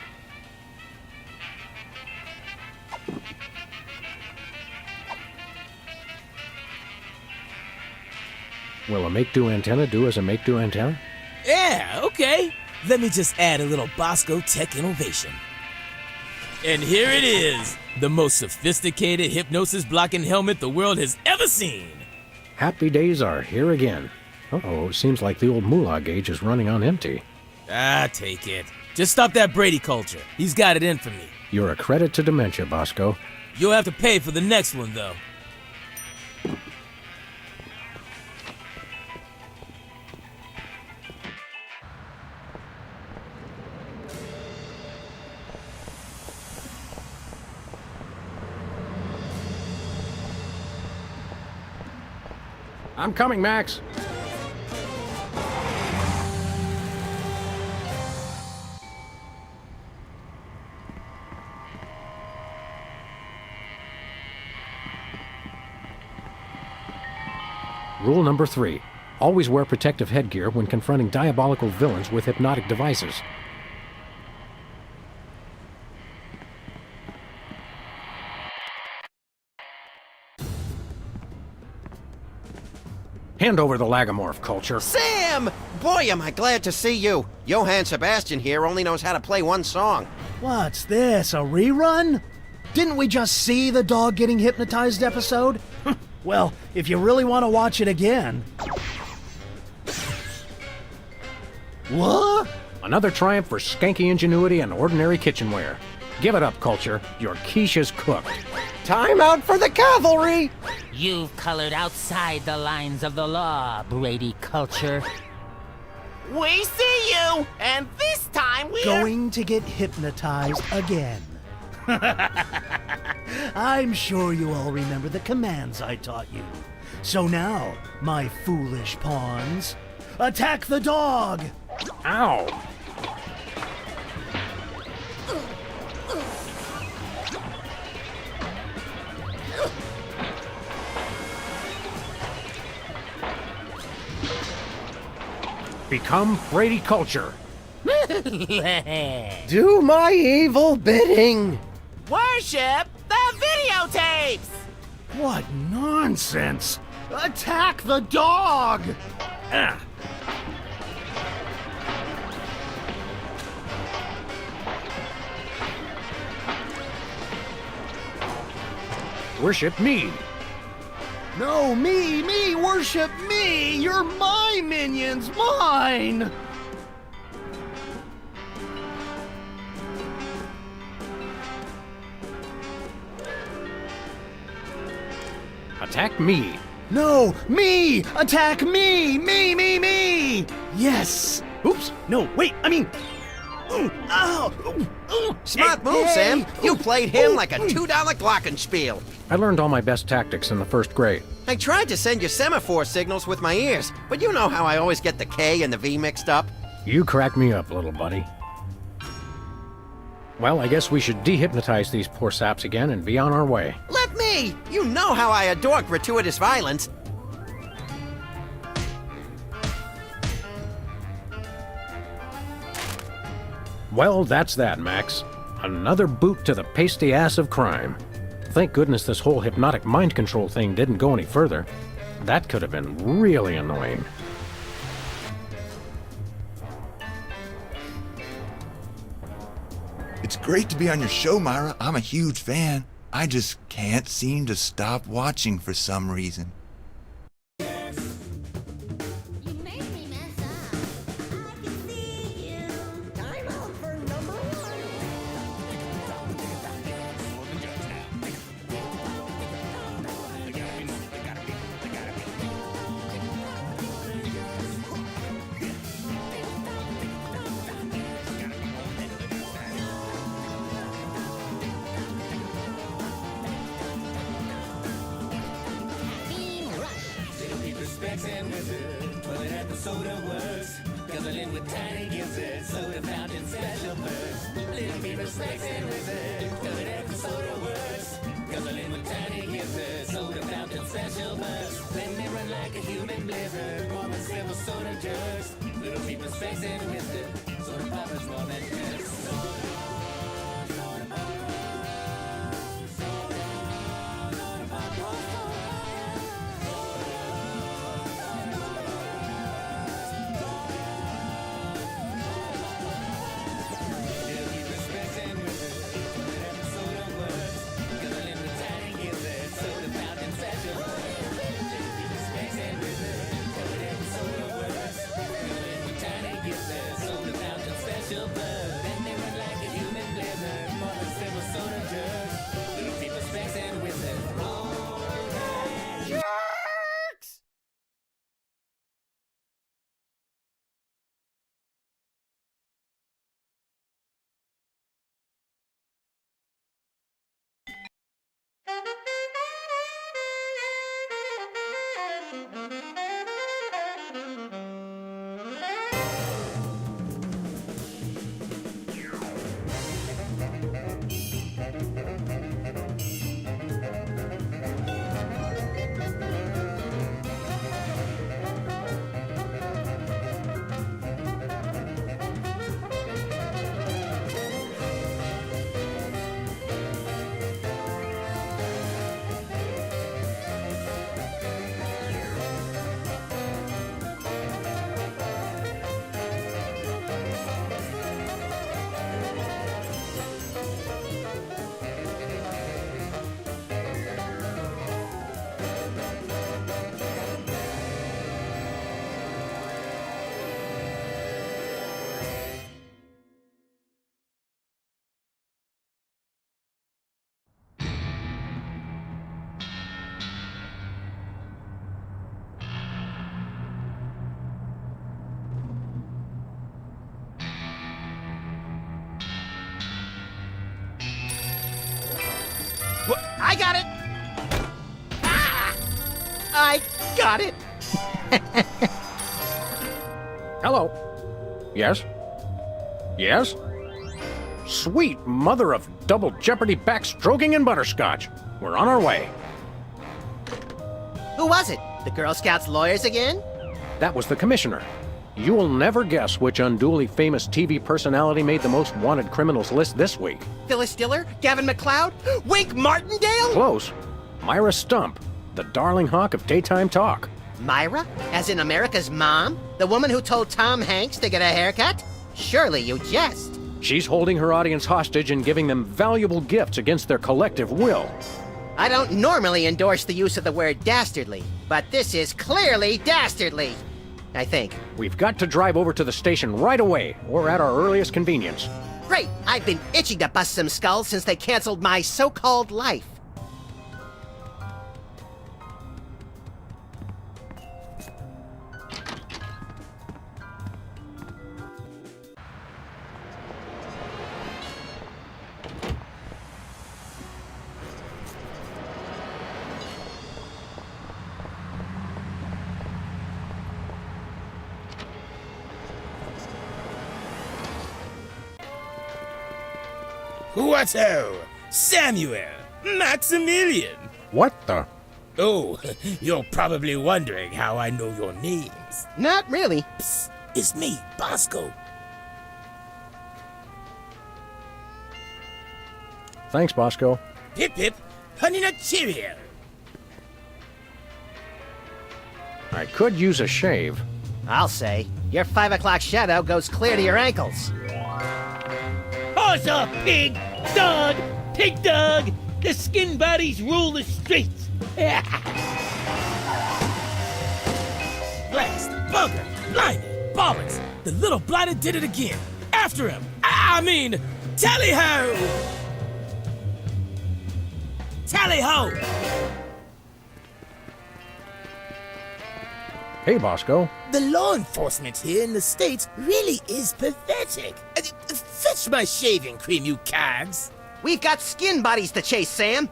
Will a make-do antenna do as a make-do antenna? Yeah, okay. Let me just add a little Bosco tech innovation. And here it is, the most sophisticated hypnosis-blocking helmet the world has ever seen. Happy days are here again. Uh-oh, it seems like the old moolah gauge is running on empty. Ah, take it. Just stop that Brady culture. He's got it in for me. You're a credit to dementia, Bosco. You'll have to pay for the next one, though. I'm coming, Max. Rule number 3. Always wear protective headgear when confronting diabolical villains with hypnotic devices. Hand over the lagomorph, Culture. Sam! Boy, am I glad to see you. Johann Sebastian here only knows how to play one song. What's this, a rerun? Didn't we just see the dog getting hypnotized episode? Well, if you really want to watch it again... What? Another triumph for skanky ingenuity and ordinary kitchenware. Give it up, Culture. Your quiche is cooked. Time out for the cavalry! You've colored outside the lines of the law, Brady Culture. We see you, and this time we're Going to get hypnotized again. I'm sure you all remember the commands I taught you. So now, my foolish pawns, attack the dog! Ow! Become Brady Culture. Do my evil bidding! worship the videotapes. What nonsense! Attack the dog! Ah. Worship me. No, me, worship me! You're my minions, mine! Attack me. No, me! Attack me! Me! Yes! Oops, no, wait, I mean... Ow! Smart move, Sam. You played him like a $2 glockenspiel. I learned all my best tactics in the first grade. I tried to send you semaphore signals with my ears, but you know how I always get the K and the V mixed up. You crack me up, little buddy. Well, I guess we should dehypnotize these poor saps again and be on our way. Let me! You know how I adore gratuitous violence. Well, that's that, Max. Another boot to the pasty ass of crime. Thank goodness this whole hypnotic mind control thing didn't go any further. That could have been really annoying. It's great to be on your show, Myra. I'm a huge fan. I just can't seem to stop watching for some reason. And wizard, toilet at the soda works. Guzzling with tiny gizzards, soda fountain special burst. Little Beaver Specs and wizard, toilet at the soda works. Guzzling with tiny gizzards, soda fountain special burst. Let me run like a human blizzard, more than silver soda jugs. Little Beaver Specs and wizard, soda poppers more than drugs. I got it! Ah! I got it! Hello. Yes? Yes? Sweet mother of double jeopardy backstroking and butterscotch. We're on our way. Who was it? The Girl Scouts lawyers again? That was the commissioner. You will never guess which unduly famous TV personality made the most wanted criminals list this week. Phyllis Diller? Gavin McLeod? Wink Martindale? Close. Myra Stump, the darling hawk of daytime talk. Myra? As in America's mom? The woman who told Tom Hanks to get a haircut? Surely you jest. She's holding her audience hostage and giving them valuable gifts against their collective will. I don't normally endorse the use of the word dastardly, but this is clearly dastardly. I think. We've got to drive over to the station right away, or at our earliest convenience. Great! I've been itching to bust some skulls since they canceled my so-called life. What-ho? Samuel! Maximilian! What the? Oh, you're probably wondering how I know your names. Not really. Psst, it's me, Bosco. Thanks, Bosco. Hip hip, honey nut cheerio. I could use a shave. I'll say. Your 5 o'clock shadow goes clear to your ankles. Horse or pig, dog, pig dog, the skin bodies rule the streets. Blast, bugger, blinded, bollocks. The little blighter did it again. After him. I mean, tally-ho! Tally-ho! Hey, Bosco. The law enforcement here in the States really is pathetic. Fetch my shaving cream, you cags. We've got skin bodies to chase, Sam.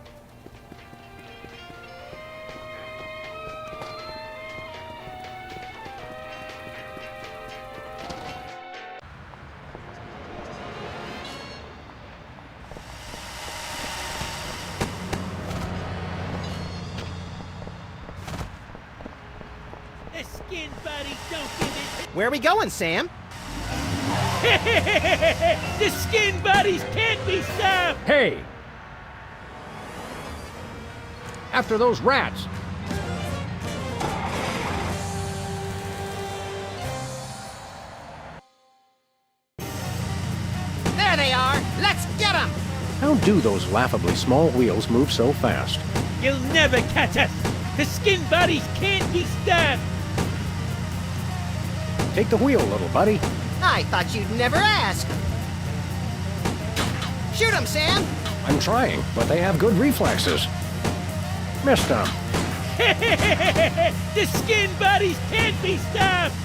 The skin bodies don't give it. Where are we going, Sam? The skin bodies can't be stopped! Hey! After those rats! There they are! Let's get them! How do those laughably small wheels move so fast? You'll never catch us! The skin bodies can't be stopped! Take the wheel, little buddy. I thought you'd never ask. Shoot them, Sam! I'm trying, but they have good reflexes. Missed them. The skin bodies can't be stopped!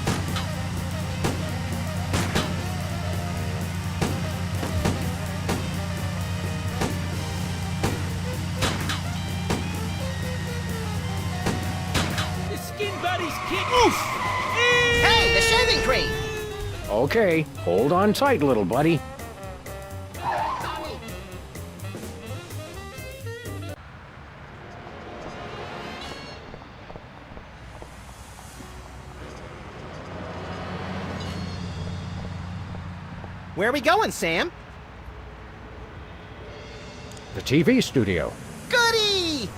The skin Hey, the shaving cream! Okay, hold on tight, little buddy. Where are we going, Sam? The TV studio. Goody!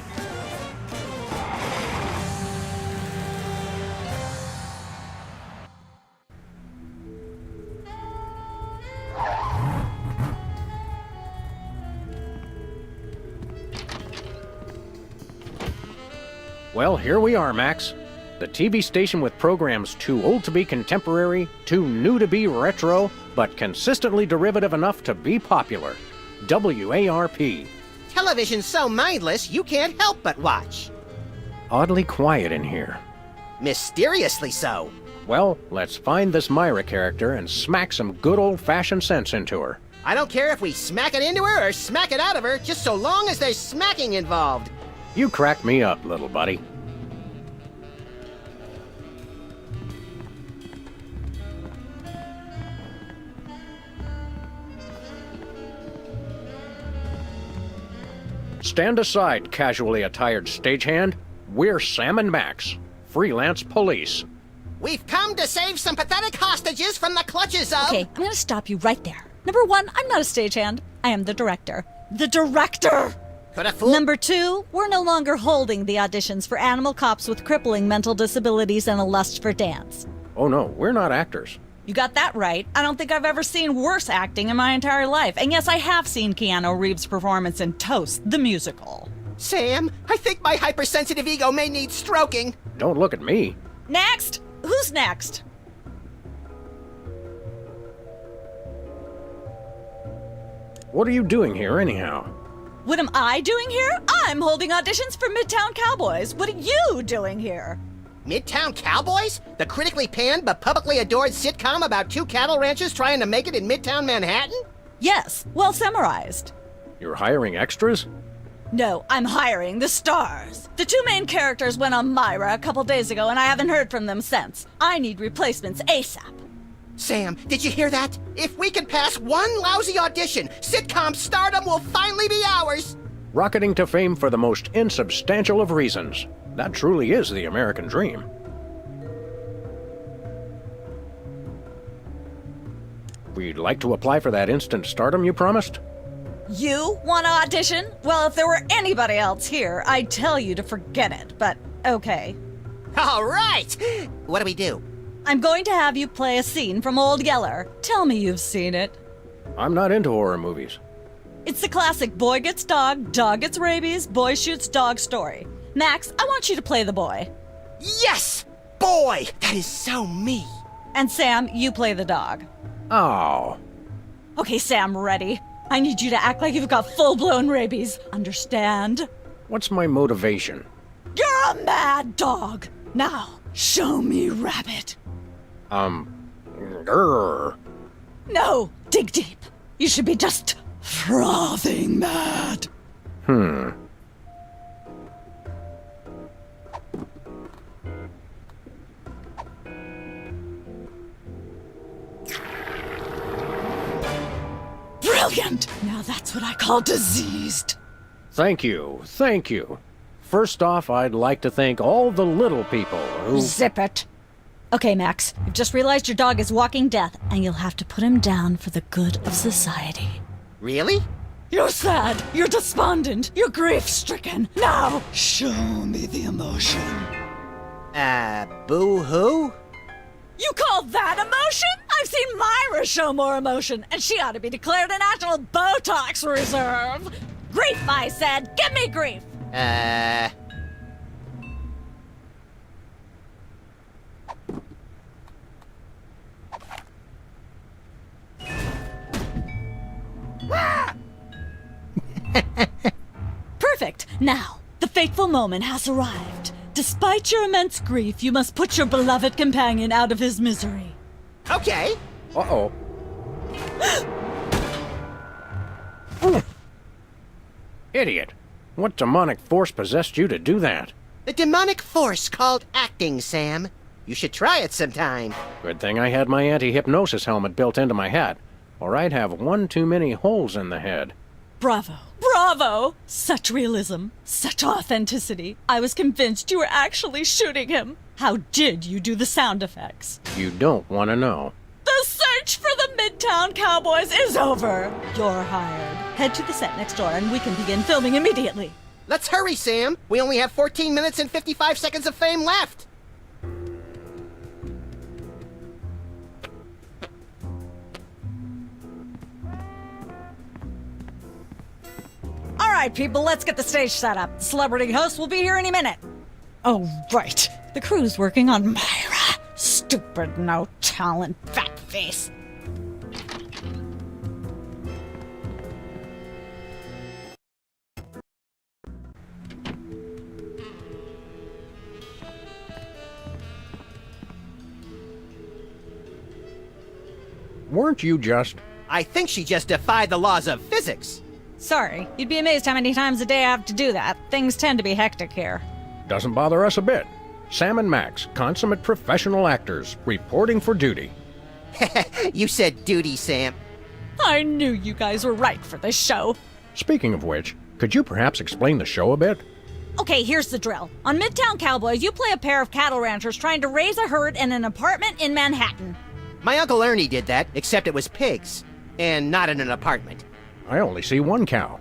Well, here we are, Max. The TV station with programs too old to be contemporary, too new to be retro, but consistently derivative enough to be popular. WARP. Television's so mindless, you can't help but watch. Oddly quiet in here. Mysteriously so. Well, let's find this Myra character and smack some good old-fashioned sense into her. I don't care if we smack it into her or smack it out of her, just so long as there's smacking involved. You crack me up, little buddy. Stand aside, casually attired stagehand. We're Sam and Max, Freelance Police. We've come to save some pathetic hostages from the clutches of... Okay, I'm gonna stop you right there. Number one, I'm not a stagehand. I am the director. The director! Could have fooled... Number two, we're no longer holding the auditions for animal cops with crippling mental disabilities and a lust for dance. Oh no, we're not actors. You got that right. I don't think I've ever seen worse acting in my entire life. And yes, I have seen Keanu Reeves' performance in Toast, the musical. Sam, I think my hypersensitive ego may need stroking. Don't look at me. Next! Who's next? What are you doing here, anyhow? What am I doing here? I'm holding auditions for Midtown Cowboys. What are you doing here? Midtown Cowboys? The critically panned but publicly adored sitcom about two cattle ranchers trying to make it in Midtown Manhattan? Yes, well summarized. You're hiring extras? No, I'm hiring the stars. The two main characters went on Myra a couple days ago and I haven't heard from them since. I need replacements ASAP. Sam, did you hear that? If we can pass one lousy audition, sitcom stardom will finally be ours! Rocketing to fame for the most insubstantial of reasons. That truly is the American dream. We'd like to apply for that instant stardom you promised. You want to audition? Well, if there were anybody else here, I'd tell you to forget it, but okay. All right! What do we do? I'm going to have you play a scene from Old Yeller. Tell me you've seen it. I'm not into horror movies. It's the classic boy gets dog gets rabies, boy shoots dog story. Max, I want you to play the boy. Yes! Boy! That is so me! And Sam, you play the dog. Oh. Okay, Sam, ready? I need you to act like you've got full-blown rabies. Understand? What's my motivation? You're a mad dog. Now, show me rabbit. Grr. No, dig deep. You should be just frothing mad. Brilliant! Now that's what I call diseased. Thank you, thank you. First off, I'd like to thank all the little people who... Zip it. Okay, Max, you've just realized your dog is walking death, and you'll have to put him down for the good of society. Really? You're sad, you're despondent, you're grief-stricken. Now, show me the emotion. Boo-hoo? You call that emotion? I've seen Myra show more emotion, and she ought to be declared a national Botox reserve. Grief, I said. Give me grief. Perfect. Now, the fateful moment has arrived. Despite your immense grief, you must put your beloved companion out of his misery. Okay. Uh-oh. Idiot. What demonic force possessed you to do that? The demonic force called acting, Sam. You should try it sometime. Good thing I had my anti-hypnosis helmet built into my hat, or I'd have one too many holes in the head. Bravo. Bravo! Such realism. Such authenticity. I was convinced you were actually shooting him. How did you do the sound effects? You don't want to know. The search for the Midtown Cowboys is over. You're hired. Head to the set next door and we can begin filming immediately. Let's hurry, Sam. We only have 14 minutes and 55 seconds of fame left. All right, people, let's get the stage set up. The celebrity host will be here any minute. Oh, right. The crew's working on Myra. Stupid, no talent, fat face. Weren't you just... I think she just defied the laws of physics. Sorry, you'd be amazed how many times a day I have to do that. Things tend to be hectic here. Doesn't bother us a bit. Sam and Max, consummate professional actors, reporting for duty. You said duty, Sam. I knew you guys were right for this show. Speaking of which, could you perhaps explain the show a bit? Okay, here's the drill. On Midtown Cowboys, you play a pair of cattle ranchers trying to raise a herd in an apartment in Manhattan. My Uncle Ernie did that, except it was pigs. And not in an apartment. I only see one cow.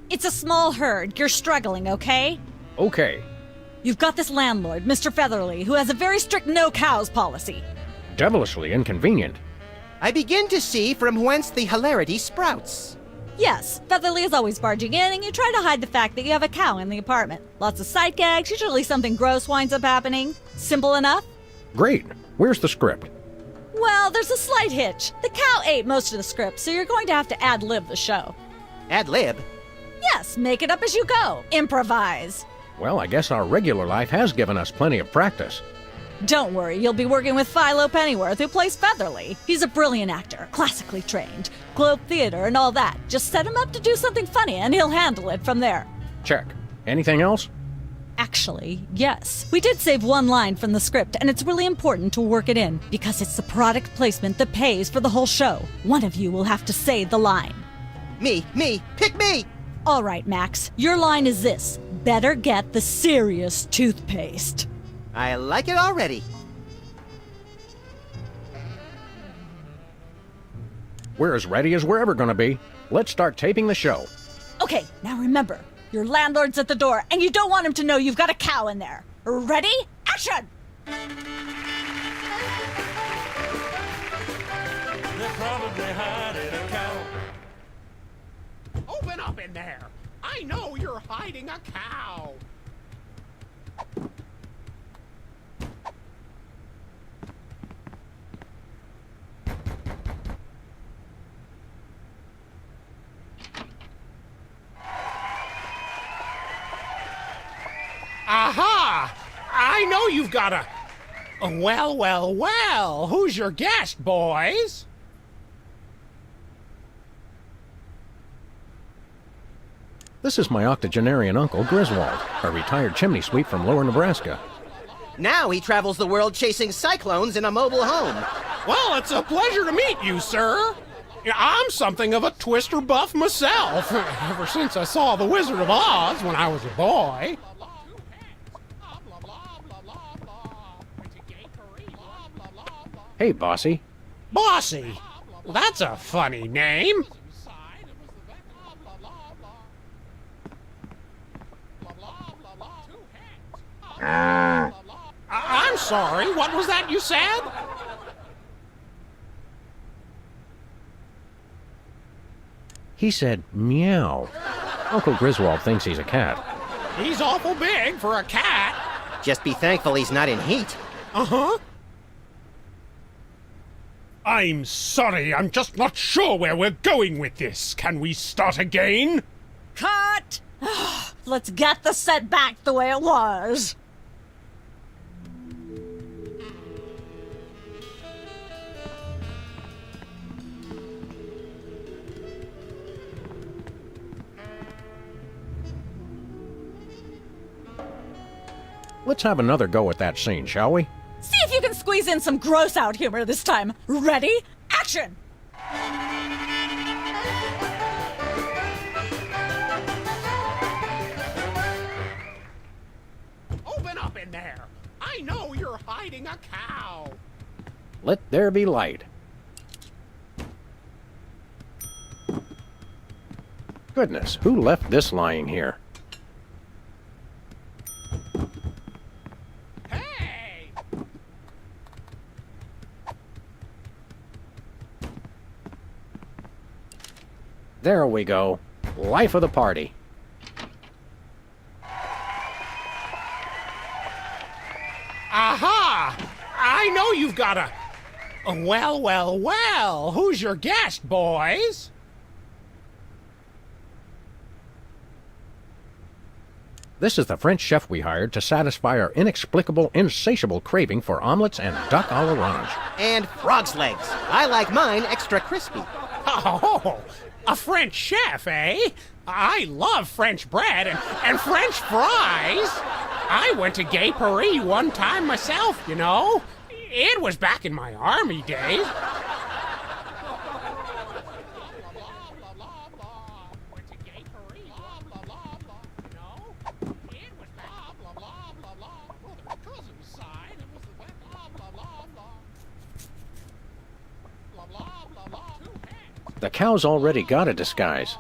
It's a small herd. You're struggling, okay? Okay. You've got this landlord, Mr. Featherly, who has a very strict no cows policy. Devilishly inconvenient. I begin to see from whence the hilarity sprouts. Yes, Featherly is always barging in, and you try to hide the fact that you have a cow in the apartment. Lots of sight gags, usually something gross winds up happening. Simple enough? Great. Where's the script? Well, there's a slight hitch. The cow ate most of the script, so you're going to have to ad-lib the show. Ad-lib? Yes, make it up as you go. Improvise. Well, I guess our regular life has given us plenty of practice. Don't worry, you'll be working with Philo Pennyworth, who plays Featherly. He's a brilliant actor, classically trained, Globe Theater and all that. Just set him up to do something funny, and he'll handle it from there. Check. Anything else? Actually, yes. We did save one line from the script, and it's really important to work it in, because it's the product placement that pays for the whole show. One of you will have to say the line. Me, pick me! All right, Max, your line is this. Better get the serious toothpaste. I like it already. We're as ready as we're ever gonna be. Let's start taping the show. Okay, now remember, your landlord's at the door, and you don't want him to know you've got a cow in there. Ready? Action! They're probably hiding a cow. Open up in there! I know you're hiding a cow! Aha! I know you've got a... Well, who's your guest, boys? This is my octogenarian uncle, Griswold, a retired chimney sweep from lower Nebraska. Now he travels the world chasing cyclones in a mobile home. Well, it's a pleasure to meet you, sir. I'm something of a twister buff myself, ever since I saw The Wizard of Oz when I was a boy. Hey, Bossy. Bossy? That's a funny name. I'm sorry, what was that you said? He said meow. Uncle Griswold thinks he's a cat. He's awful big for a cat. Just be thankful he's not in heat. Uh-huh. I'm sorry, I'm just not sure where we're going with this. Can we start again? Cut! Let's get the set back the way it was. Let's have another go at that scene, shall we? See if you can squeeze in some gross out humor this time. Ready? Action! Open up in there! I know you're hiding a cow! Let there be light. Goodness, who left this lying here? Hey! There we go. Life of the party. Aha! I know you've got a... Well, well, well. Who's your guest, boys? This is the French chef we hired to satisfy our inexplicable, insatiable craving for omelets and duck à l'orange. And frog's legs. I like mine extra crispy. Oh, a French chef, eh? I love French bread and French fries. I went to Gay Paris one time myself, you know. It was back in my army days. The cow's already got a disguise.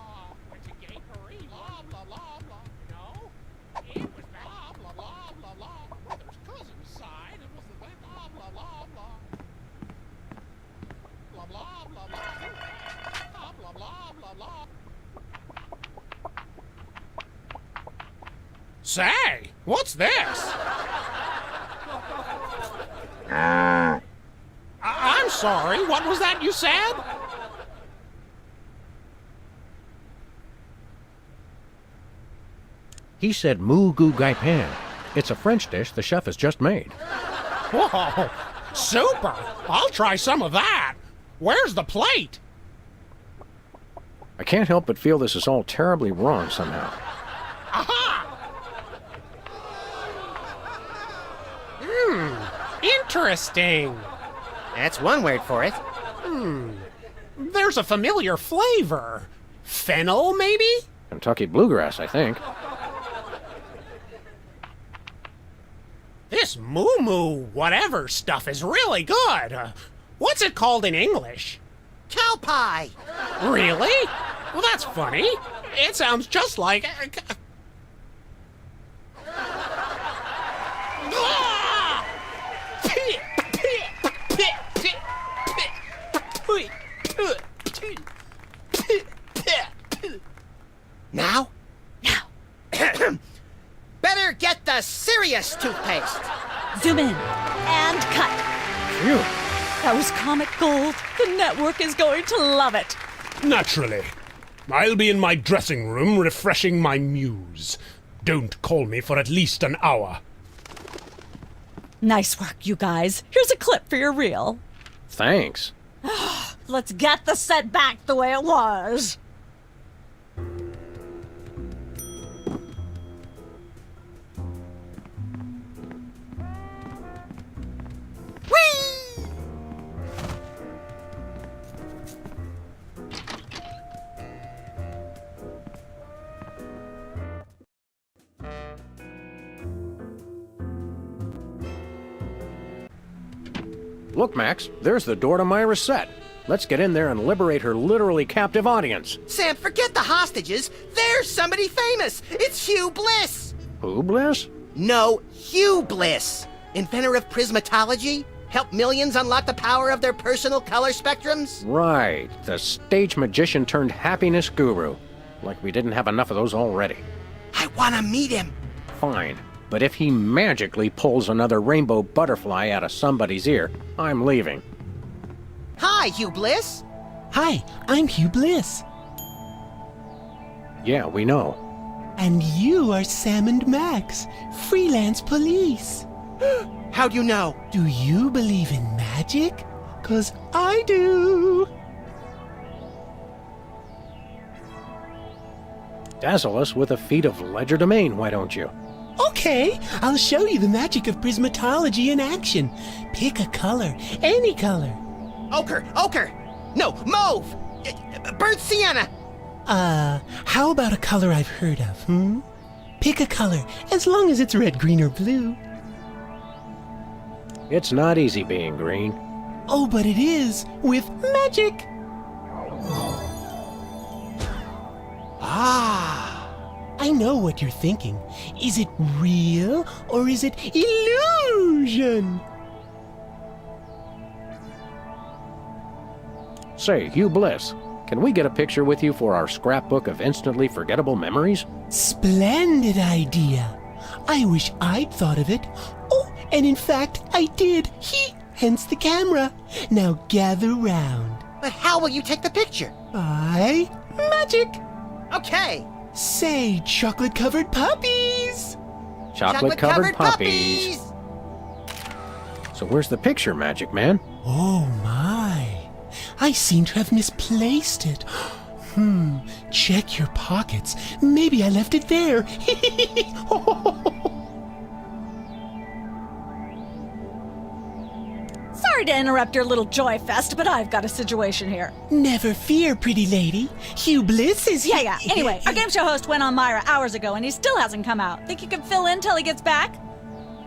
Say, what's this? I'm sorry, what was that you said? He said moo goo gai pan. It's a French dish the chef has just made. Whoa, super! I'll try some of that. Where's the plate? I can't help but feel this is all terribly wrong somehow. Aha! Interesting. That's one word for it. There's a familiar flavor. Fennel, maybe? Kentucky bluegrass, I think. This moo-moo whatever stuff is really good. What's it called in English? Cow pie. Really? Well, that's funny. It sounds just like... Now? Better get the serious toothpaste. Zoom in and cut. Phew. That was comic gold. The network is going to love it. Naturally. I'll be in my dressing room refreshing my muse. Don't call me for at least an hour. Nice work, you guys. Here's a clip for your reel. Thanks. Let's get the set back the way it was. Look, Max, there's the door to Myra's set. Let's get in there and liberate her literally captive audience. Sam, forget the hostages. There's somebody famous. It's Hugh Bliss. Who, Bliss? No, Hugh Bliss. Inventor of prismatology. Help millions unlock the power of their personal color spectrums. Right, the stage magician turned happiness guru. Like we didn't have enough of those already. I want to meet him. Fine, but if he magically pulls another rainbow butterfly out of somebody's ear, I'm leaving. Hi, Hugh Bliss. Hi, I'm Hugh Bliss. Yeah, we know. And you are Sam and Max, Freelance Police. How'd you know? Do you believe in magic? 'Cause I do. Dazzle us with a feat of legerdemain, why don't you? Okay, I'll show you the magic of prismatology in action. Pick a color, any color. Ochre! No, mauve! Burnt sienna! How about a color I've heard of, Pick a color, as long as it's red, green, or blue. It's not easy being green. Oh, but it is, with magic! I know what you're thinking. Is it real, or is it illusion? Say, Hugh Bliss, can we get a picture with you for our scrapbook of instantly forgettable memories? Splendid idea. I wish I'd thought of it. Oh, and in fact, I did. Hence the camera. Now gather round. But how will you take the picture? By magic. Okay. Say, chocolate-covered puppies. Chocolate-covered puppies. So where's the picture, Magic Man? Oh, my. I seem to have misplaced it. Check your pockets. Maybe I left it there. Sorry to interrupt your little joy fest, but I've got a situation here. Never fear, pretty lady. Hugh Bliss is here. Yeah. Anyway, our game show host went on Myra hours ago, and he still hasn't come out. Think you can fill in till he gets back?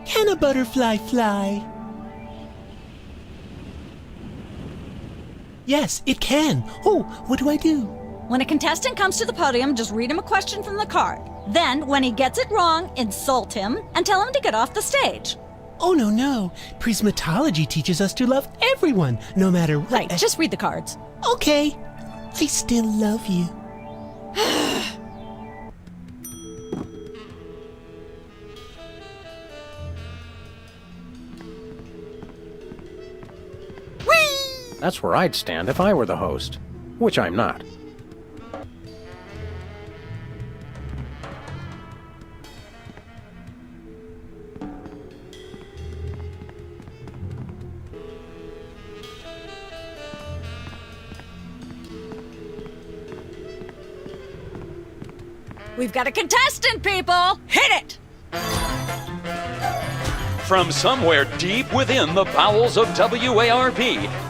Can a butterfly fly? Yes, it can. Oh, what do I do? When a contestant comes to the podium, just read him a question from the card. Then, when he gets it wrong, insult him and tell him to get off the stage. Oh, no. Prismatology teaches us to love everyone, no matter what. Right, just read the cards. Okay. I still love you. That's where I'd stand if I were the host, which I'm not. We've got a contestant, people! Hit it! From somewhere deep within the bowels of WARP,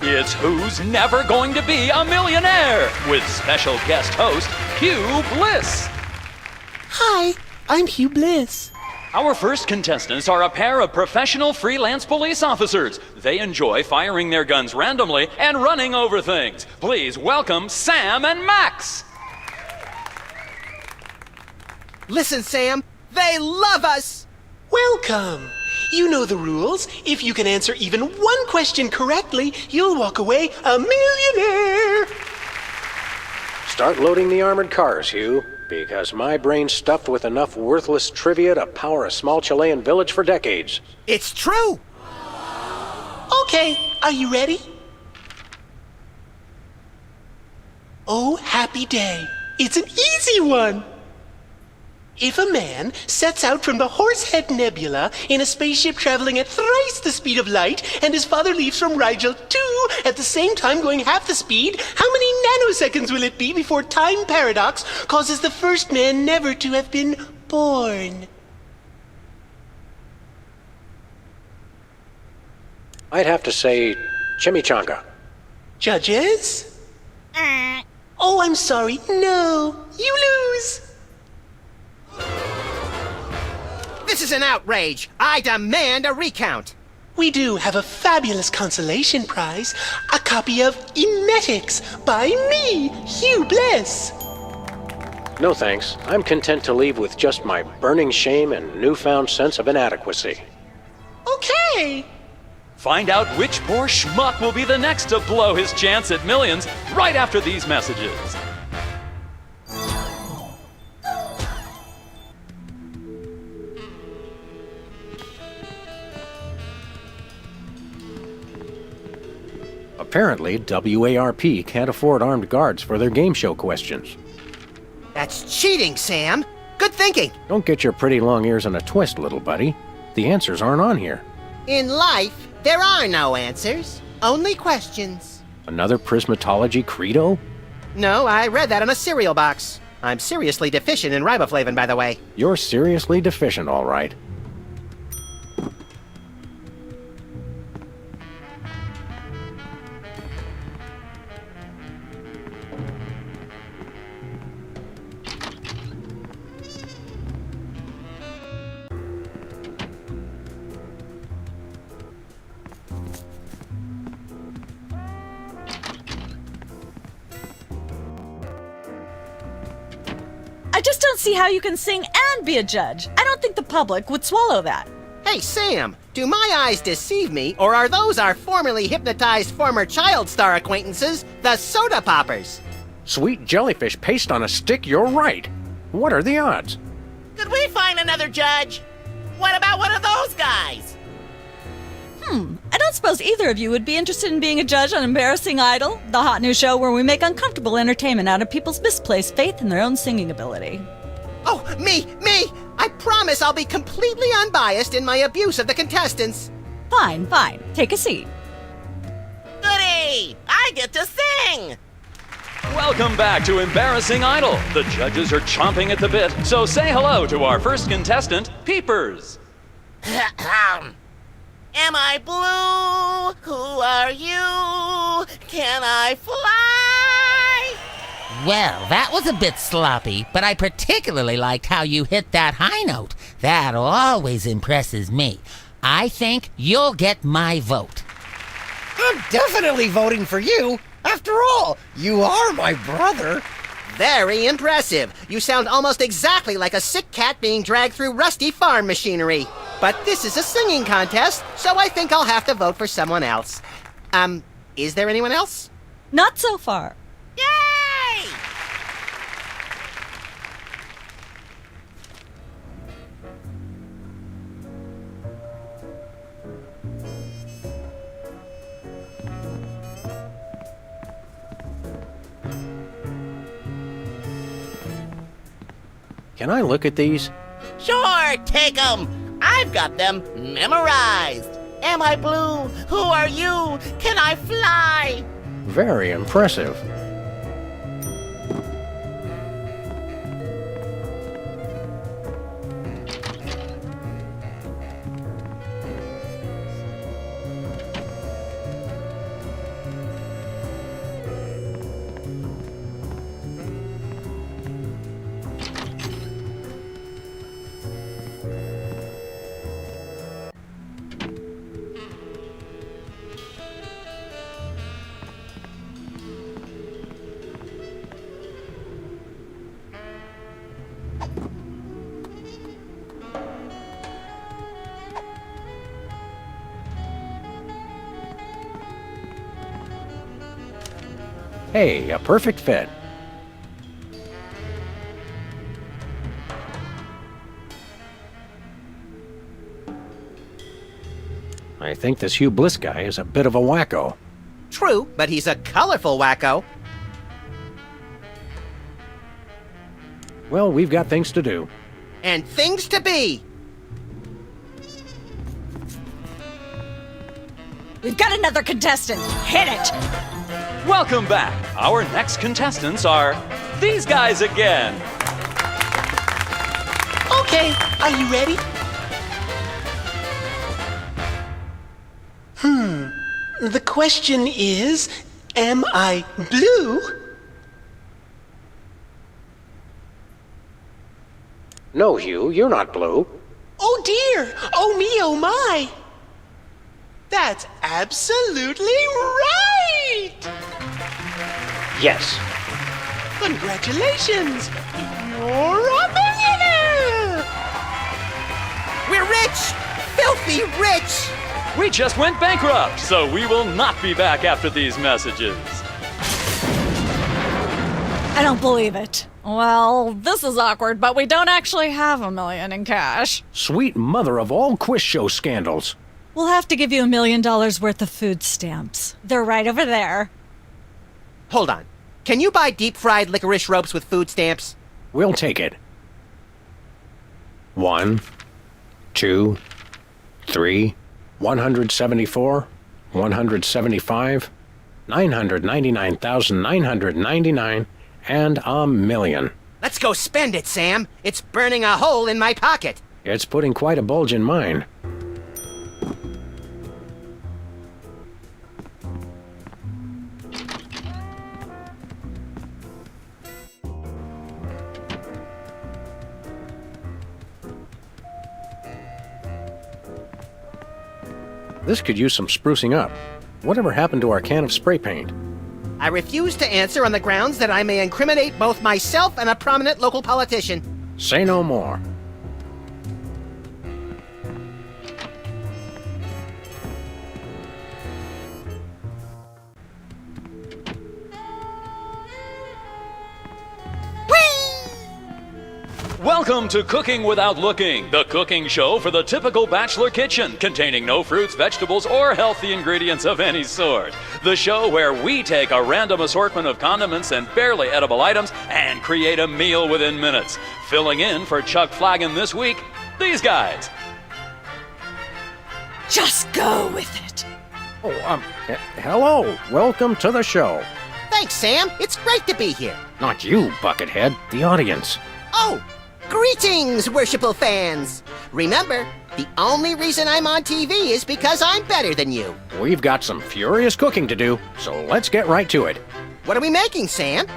it's Who's Never Going to Be a Millionaire? With special guest host, Hugh Bliss. Hi, I'm Hugh Bliss. Our first contestants are a pair of professional freelance police officers. They enjoy firing their guns randomly and running over things. Please welcome Sam and Max. Listen, Sam, they love us! Welcome! You know the rules. If you can answer even one question correctly, you'll walk away a millionaire! Start loading the armored cars, Hugh, because my brain's stuffed with enough worthless trivia to power a small Chilean village for decades. It's true! Okay, are you ready? Oh, happy day. It's an easy one! If a man sets out from the Horsehead Nebula in a spaceship traveling at thrice the speed of light, and his father leaves from Rigel too at the same time going half the speed, how many nanoseconds will it be before time paradox causes the first man never to have been born? I'd have to say chimichanga. Judges? Oh, I'm sorry. No, you lose. This is an outrage. I demand a recount. We do have a fabulous consolation prize, a copy of Emetics by me, Hugh Bliss. No thanks. I'm content to leave with just my burning shame and newfound sense of inadequacy. Okay. Find out which poor schmuck will be the next to blow his chance at millions right after these messages. Apparently, WARP can't afford armed guards for their game show questions. That's cheating, Sam. Good thinking. Don't get your pretty long ears in a twist, little buddy. The answers aren't on here. In life, there are no answers, only questions. Another prismatology credo? No, I read that on a cereal box. I'm seriously deficient in riboflavin, by the way. You're seriously deficient, all right. I just don't see how you can sing and be a judge. I don't think the public would swallow that. Hey, Sam, do my eyes deceive me, or are those our formerly hypnotized former child star acquaintances, the Soda Poppers? Sweet jellyfish paste on a stick, you're right. What are the odds? Could we find another judge? What about one of those guys? I don't suppose either of you would be interested in being a judge on Embarrassing Idol, the hot new show where we make uncomfortable entertainment out of people's misplaced faith in their own singing ability. Oh, me! I promise I'll be completely unbiased in my abuse of the contestants. Fine. Take a seat. Goody! I get to sing! Welcome back to Embarrassing Idol. The judges are chomping at the bit, so say hello to our first contestant, Peepers. Am I blue? Who are you? Can I fly? Well, that was a bit sloppy, but I particularly liked how you hit that high note. That always impresses me. I think you'll get my vote. I'm definitely voting for you. After all, you are my brother. Very impressive. You sound almost exactly like a sick cat being dragged through rusty farm machinery. But this is a singing contest, so I think I'll have to vote for someone else. Is there anyone else? Not so far. Yay! Can I look at these? Sure, take 'em. I've got them memorized. Am I blue? Who are you? Can I fly? Very impressive. Hey, a perfect fit. I think this Hugh Bliss guy is a bit of a wacko. True, but he's a colorful wacko. Well, we've got things to do. And things to be. We've got another contestant. Hit it! Welcome back. Our next contestants are these guys again. Okay, are you ready? The question is, am I blue? No, Hugh, you're not blue. Oh dear! Oh me, oh my! That's absolutely right! Yes. Congratulations! You're a millionaire! We're rich! Filthy rich! We just went bankrupt, so we will not be back after these messages. I don't believe it. Well, this is awkward, but we don't actually have $1 million in cash. Sweet mother of all quiz show scandals. We'll have to give you $1 million worth of food stamps. They're right over there. Hold on. Can you buy deep-fried licorice ropes with food stamps? We'll take it. 1, 2, 3, 174, 175, 999,999, and $1 million. Let's go spend it, Sam. It's burning a hole in my pocket. It's putting quite a bulge in mine. This could use some sprucing up. Whatever happened to our can of spray paint? I refuse to answer on the grounds that I may incriminate both myself and a prominent local politician. Say no more. Welcome to Cooking Without Looking, the cooking show for the typical bachelor kitchen, containing no fruits, vegetables, or healthy ingredients of any sort. The show where we take a random assortment of condiments and barely edible items and create a meal within minutes. Filling in for Chuck Flagon this week, these guys. Just go with it. Oh, hello. Welcome to the show. Thanks, Sam. It's great to be here. Not you, Buckethead. The audience. Oh! Greetings, worshipful fans! Remember, the only reason I'm on TV is because I'm better than you. We've got some furious cooking to do, so let's get right to it. What are we making, Sam?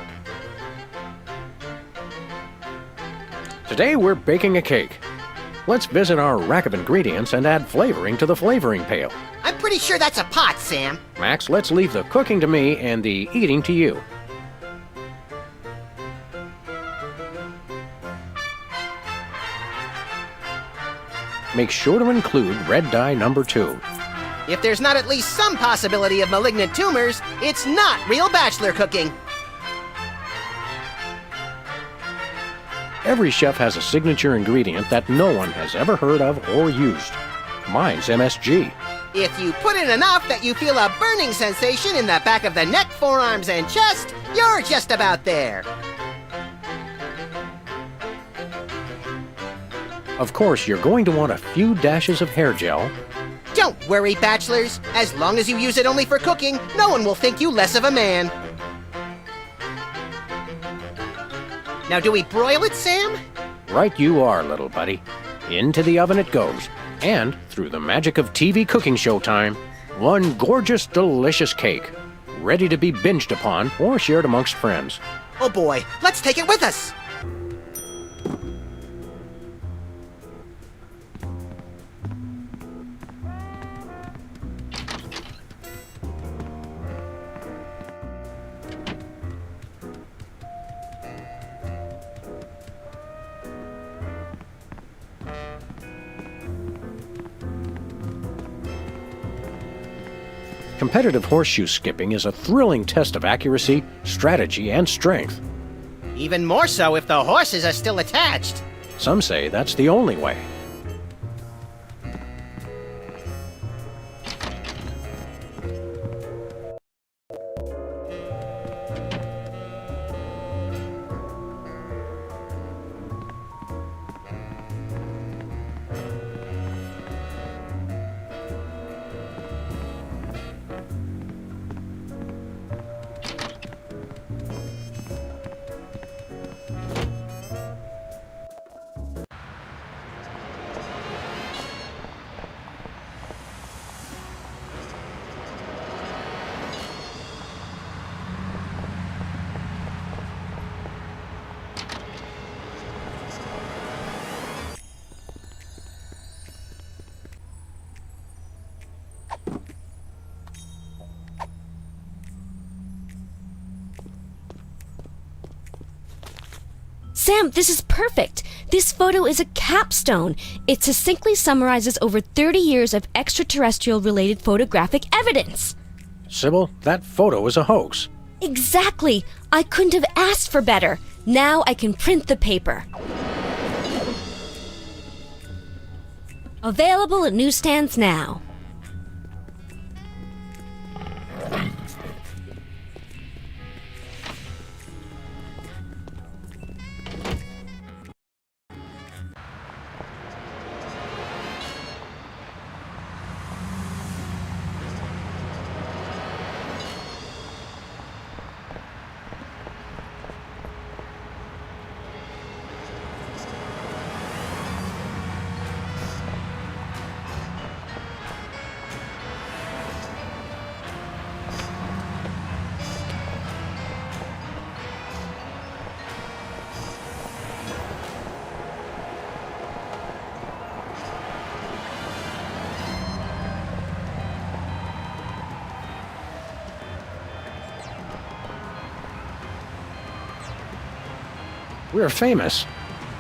Today we're baking a cake. Let's visit our rack of ingredients and add flavoring to the flavoring pail. I'm pretty sure that's a pot, Sam. Max, let's leave the cooking to me and the eating to you. Make sure to include red dye number 2. If there's not at least some possibility of malignant tumors, it's not real bachelor cooking. Every chef has a signature ingredient that no one has ever heard of or used. Mine's MSG. If you put in enough that you feel a burning sensation in the back of the neck, forearms, and chest, you're just about there. Of course, you're going to want a few dashes of hair gel. Don't worry, bachelors. As long as you use it only for cooking, no one will think you less of a man. Now, do we broil it, Sam? Right you are, little buddy. Into the oven it goes. And, through the magic of TV cooking show time, one gorgeous, delicious cake. Ready to be binged upon or shared amongst friends. Oh boy, let's take it with us! Competitive horseshoe skipping is a thrilling test of accuracy, strategy, and strength. Even more so if the horses are still attached. Some say that's the only way. Sam, this is perfect. This photo is a capstone. It succinctly summarizes over 30 years of extraterrestrial-related photographic evidence. Sybil, that photo is a hoax. Exactly. I couldn't have asked for better. Now I can print the paper. Available at newsstands now. We're famous.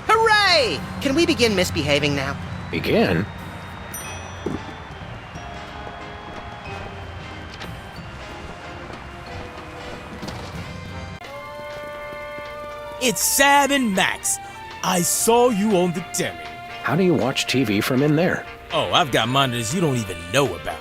Hooray! Can we begin misbehaving now? Begin? It's Sam and Max. I saw you on the telly. How do you watch TV from in there? Oh, I've got monitors you don't even know about.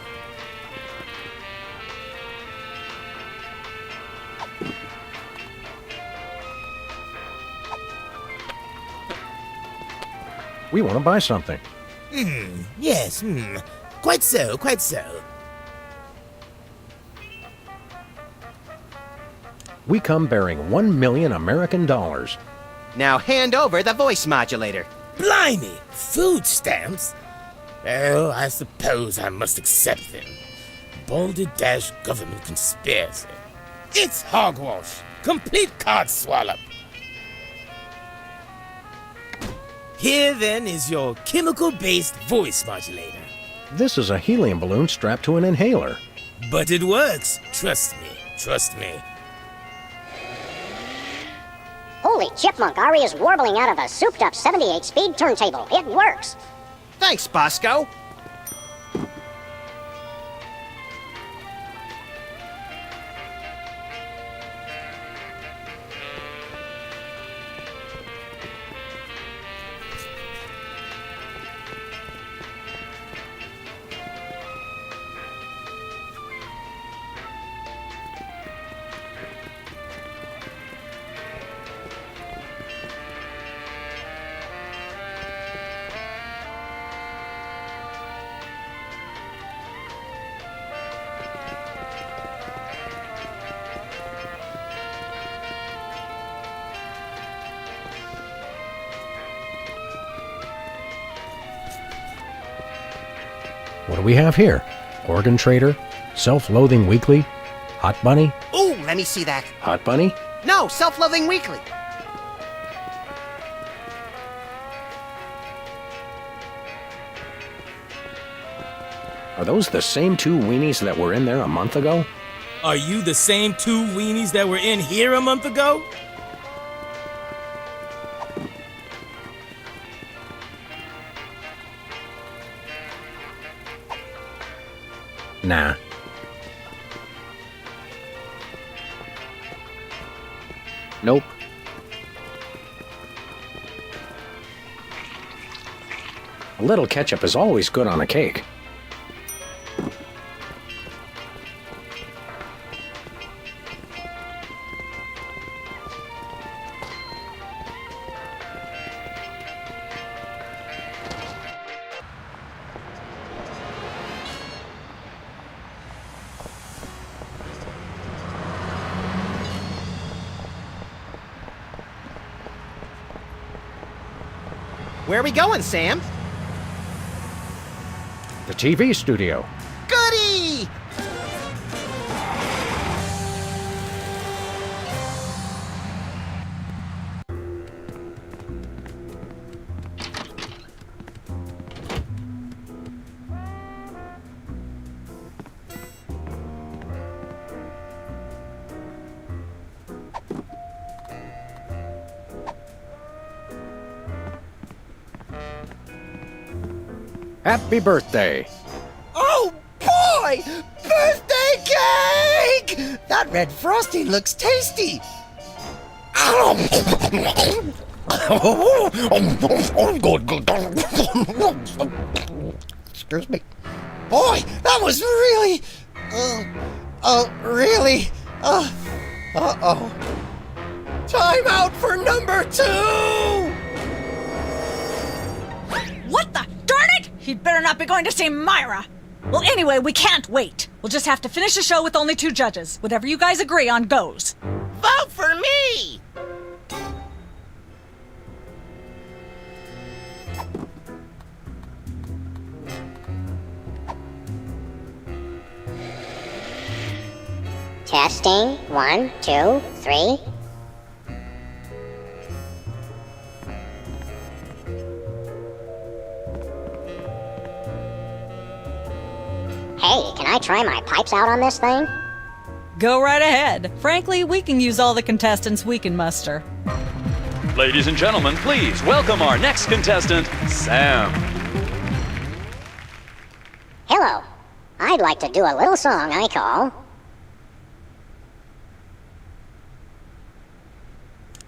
We want to buy something. Yes, quite so, quite so. We come bearing 1 million American dollars. Now hand over the voice modulator. Blimey, food stamps? Well, I suppose I must accept them. Balderdash government conspiracy. It's hogwash. Complete card swallow. Here then is your chemical-based voice modulator. This is a helium balloon strapped to an inhaler. But it works. Trust me. Trust me. Holy chipmunk, Ari is warbling out of a souped-up 78-speed turntable. It works. Thanks, Bosco. What do we have here? Organ Trader? Self-Loathing Weekly? Hot Bunny? Ooh, let me see that. Hot Bunny? No, Self-Loathing Weekly. Are those the same two weenies that were in there a month ago? Are you the same two weenies that were in here a month ago? Nah. Nope. A little ketchup is always good on a cake. Where are we going, Sam? The TV studio. Goody! Happy birthday! Oh boy! Birthday cake! That red frosting looks tasty! Excuse me. Boy, that was really... really... uh-oh. Time out for number 2! What the? Darn it! He'd better not be going to see Myra. Well, anyway, we can't wait. We'll just have to finish the show with only 2 judges. Whatever you guys agree on goes. Vote for me! Testing. 1, 2, 3. Hey, can I try my pipes out on this thing? Go right ahead. Frankly, we can use all the contestants we can muster. Ladies and gentlemen, please welcome our next contestant, Sam. Hello. I'd like to do a little song I call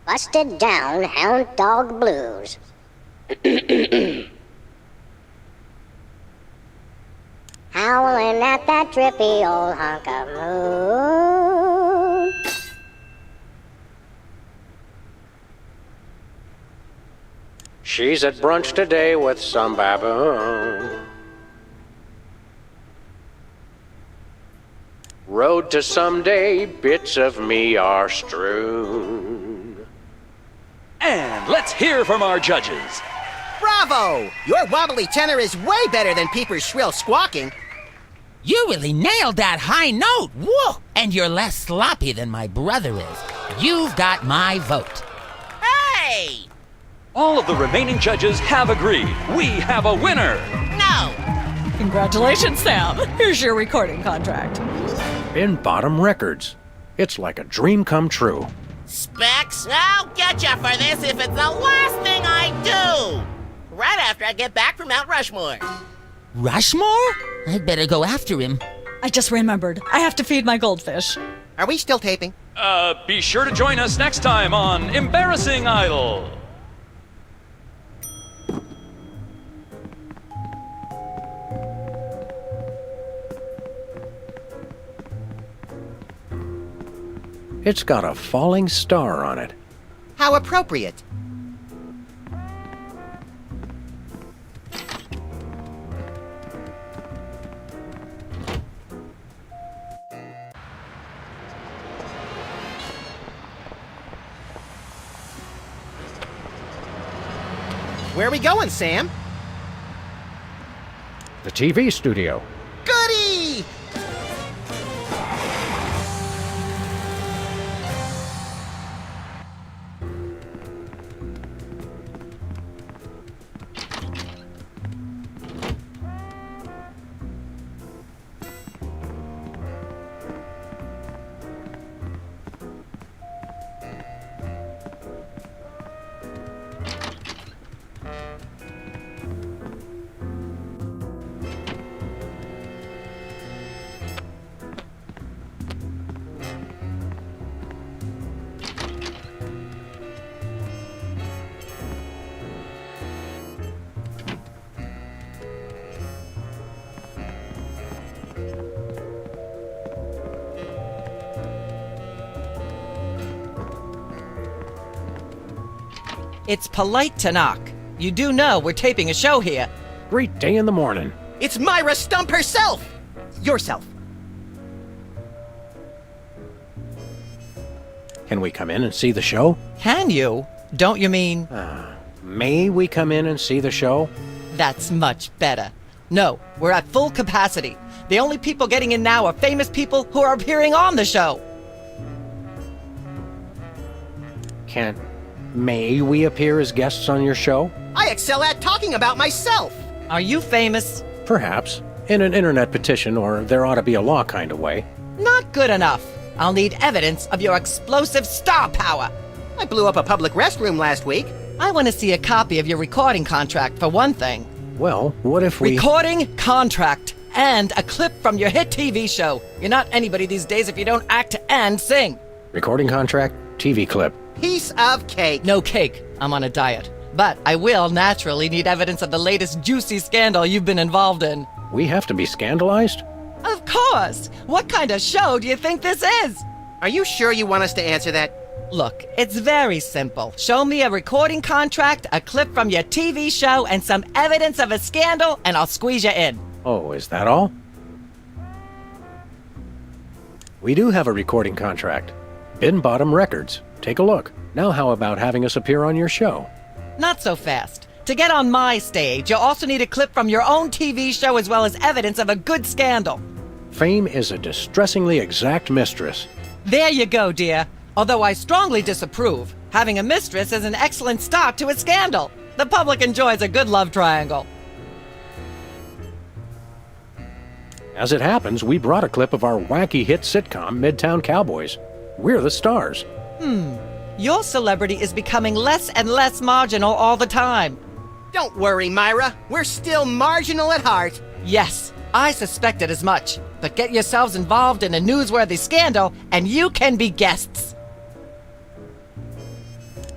Busted Down Hound Dog Blues. Howling at that drippy old hunk of moon. She's at brunch today with some baboon. Road to someday, bits of me are strewn. And let's hear from our judges. Bravo! Your wobbly tenor is way better than Peeper's shrill squawking. You really nailed that high note. Whoa! And you're less sloppy than my brother is. You've got my vote. Hey! All of the remaining judges have agreed. We have a winner. No! Congratulations, Sam. Here's your recording contract. Bin Bottom Records. It's like a dream come true. Specs, I'll get you for this if it's the last thing I do! Right after I get back from Mount Rushmore. Rushmore? I'd better go after him. I just remembered. I have to feed my goldfish. Are we still taping? Be sure to join us next time on Embarrassing Idol. It's got a falling star on it. How appropriate. Where are we going, Sam? The TV studio. Goody! It's polite to knock. You do know we're taping a show here. Great day in the morning. It's Myra Stump herself! Yourself. Can we come in and see the show? Can you? Don't you mean? May we come in and see the show? That's much better. No, we're at full capacity. The only people getting in now are famous people who are appearing on the show. May we appear as guests on your show? I excel at talking about myself. Are you famous? Perhaps. In an internet petition, or there ought to be a law kind of way. Not good enough. I'll need evidence of your explosive star power. I blew up a public restroom last week. I want to see a copy of your recording contract, for one thing. Well, what if we... Recording contract and a clip from your hit TV show. You're not anybody these days if you don't act and sing. Recording contract, TV clip. Piece of cake. No cake. I'm on a diet. But I will naturally need evidence of the latest juicy scandal you've been involved in. We have to be scandalized? Of course! What kind of show do you think this is? Are you sure you want us to answer that? Look, it's very simple. Show me a recording contract, a clip from your TV show, and some evidence of a scandal, and I'll squeeze you in. Oh, is that all? We do have a recording contract. Bin Bottom Records. Take a look. Now how about having us appear on your show? Not so fast. To get on my stage, you'll also need a clip from your own TV show as well as evidence of a good scandal. Fame is a distressingly exact mistress. There you go, dear. Although I strongly disapprove. Having a mistress is an excellent start to a scandal. The public enjoys a good love triangle. As it happens, we brought a clip of our wacky hit sitcom, Midtown Cowboys. We're the stars. Your celebrity is becoming less and less marginal all the time. Don't worry, Myra. We're still marginal at heart. Yes, I suspected as much. But get yourselves involved in a newsworthy scandal, and you can be guests.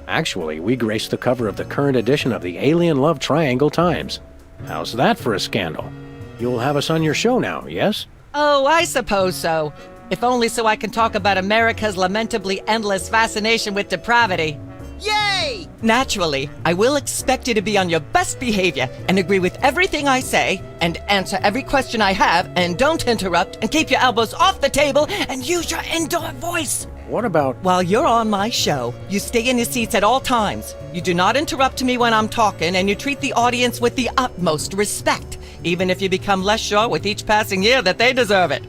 Actually, we graced the cover of the current edition of the Alien Love Triangle Times. How's that for a scandal? You'll have us on your show now, yes? Oh, I suppose so. If only so I can talk about America's lamentably endless fascination with depravity. Yay! Naturally, I will expect you to be on your best behavior and agree with everything I say and answer every question I have and don't interrupt and keep your elbows off the table and use your indoor voice. What about... While you're on my show, you stay in your seats at all times. You do not interrupt me when I'm talking and you treat the audience with the utmost respect, even if you become less sure with each passing year that they deserve it.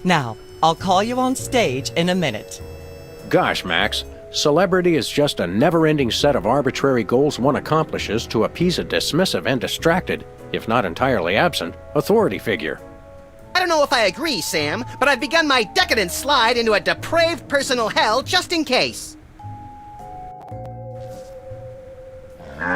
Now, I'll call you on stage in a minute. Gosh, Max. Celebrity is just a never-ending set of arbitrary goals one accomplishes to appease a dismissive and distracted, if not entirely absent, authority figure. I don't know if I agree, Sam, but I've begun my decadent slide into a depraved personal hell just in case. Give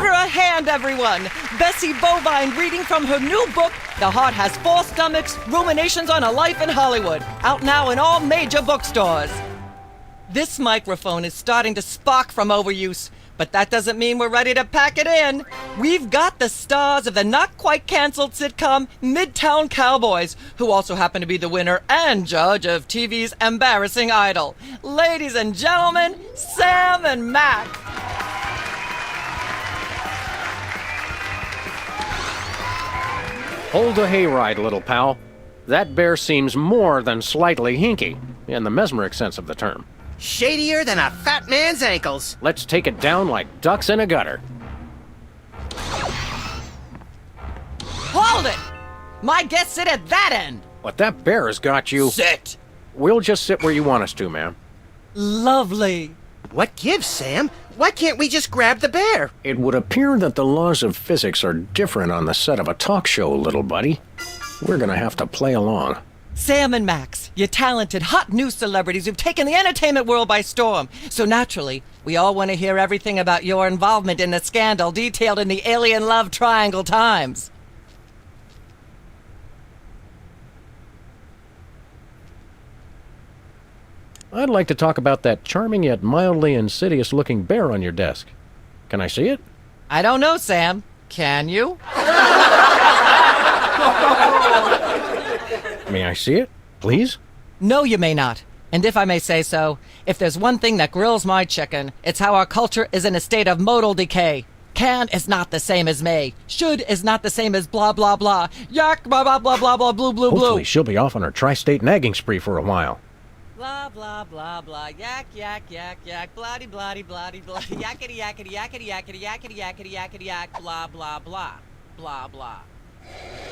her a hand, everyone! Bessie Bovine reading from her new book, The Heart Has Four Stomachs, Ruminations on a Life in Hollywood, out now in all major bookstores. This microphone is starting to spark from overuse, but that doesn't mean we're ready to pack it in. We've got the stars of the not-quite-canceled sitcom Midtown Cowboys, who also happen to be the winner and judge of TV's Embarrassing Idol. Ladies and gentlemen, Sam and Mac. Hold the hayride, little pal. That bear seems more than slightly hinky, in the mesmeric sense of the term. Shadier than a fat man's ankles. Let's take it down like ducks in a gutter. Hold it! My guests sit at that end! But that bear has got you... Sit! We'll just sit where you want us to, ma'am. Lovely. What gives, Sam? Why can't we just grab the bear? It would appear that the laws of physics are different on the set of a talk show, little buddy. We're gonna have to play along. Sam and Max, you talented, hot new celebrities who've taken the entertainment world by storm. So naturally, we all want to hear everything about your involvement in the scandal detailed in the Alien Love Triangle Times. I'd like to talk about that charming yet mildly insidious-looking bear on your desk. Can I see it? I don't know, Sam. Can you? May I see it, please? No, you may not. And if I may say so, if there's one thing that grills my chicken, it's how our culture is in a state of modal decay. Can is not the same as may. Should is not the same as blah, blah, blah. Yak, blah, blah, blah, blah, blah, blue, blue, blue. Hopefully she'll be off on her tri-state nagging spree for a while. Blah, blah, blah, blah. Yak, yak, yak, yak. Blah-de, blah-de, blah-de, blah. Yakety, yakety, yakety, yakety, yakety, yakety, yakety, yak. Blah, blah, blah. Blah, blah.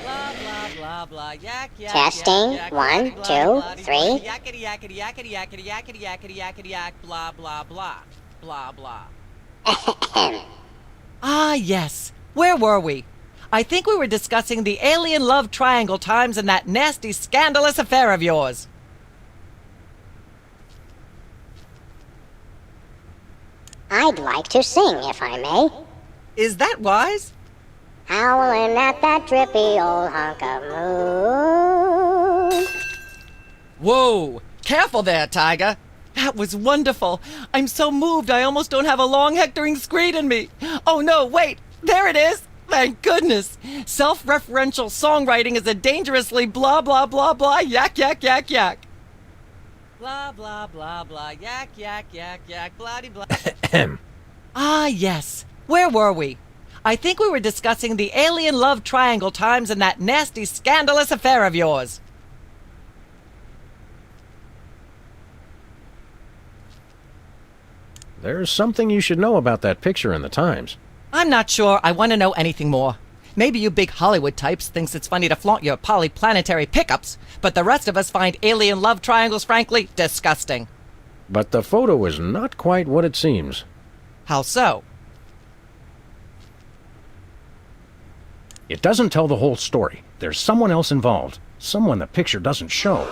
Blah, blah, blah, blah. Yak, yak, Testing. yak, yak, 1, blah, 2, 3. Yakety, yakety, yakety, yakety, yakety, yakety, yakety, yak. Blah, blah, blah. Blah, blah. Ah, yes. Where were we? I think we were discussing the Alien Love Triangle Times and that nasty, scandalous affair of yours. I'd like to sing, if I may. Is that wise? Howling at that drippy old hunk of moon. Whoa! Careful there, Tiger. That was wonderful. I'm so moved I almost don't have a long hectoring screed in me. Oh no, wait! There it is! Thank goodness! Self-referential songwriting is a dangerously blah blah blah blah yak yak yak yak. Blah blah blah blah yak yak yak yak blah blah. Ah yes. Where were we? I think we were discussing the Alien Love Triangle Times and that nasty, scandalous affair of yours. There's something you should know about that picture in the Times. I'm not sure I want to know anything more. Maybe you big Hollywood types thinks it's funny to flaunt your polyplanetary pickups, but the rest of us find alien love triangles, frankly, disgusting. But the photo is not quite what it seems. How so? It doesn't tell the whole story. There's someone else involved. Someone the picture doesn't show.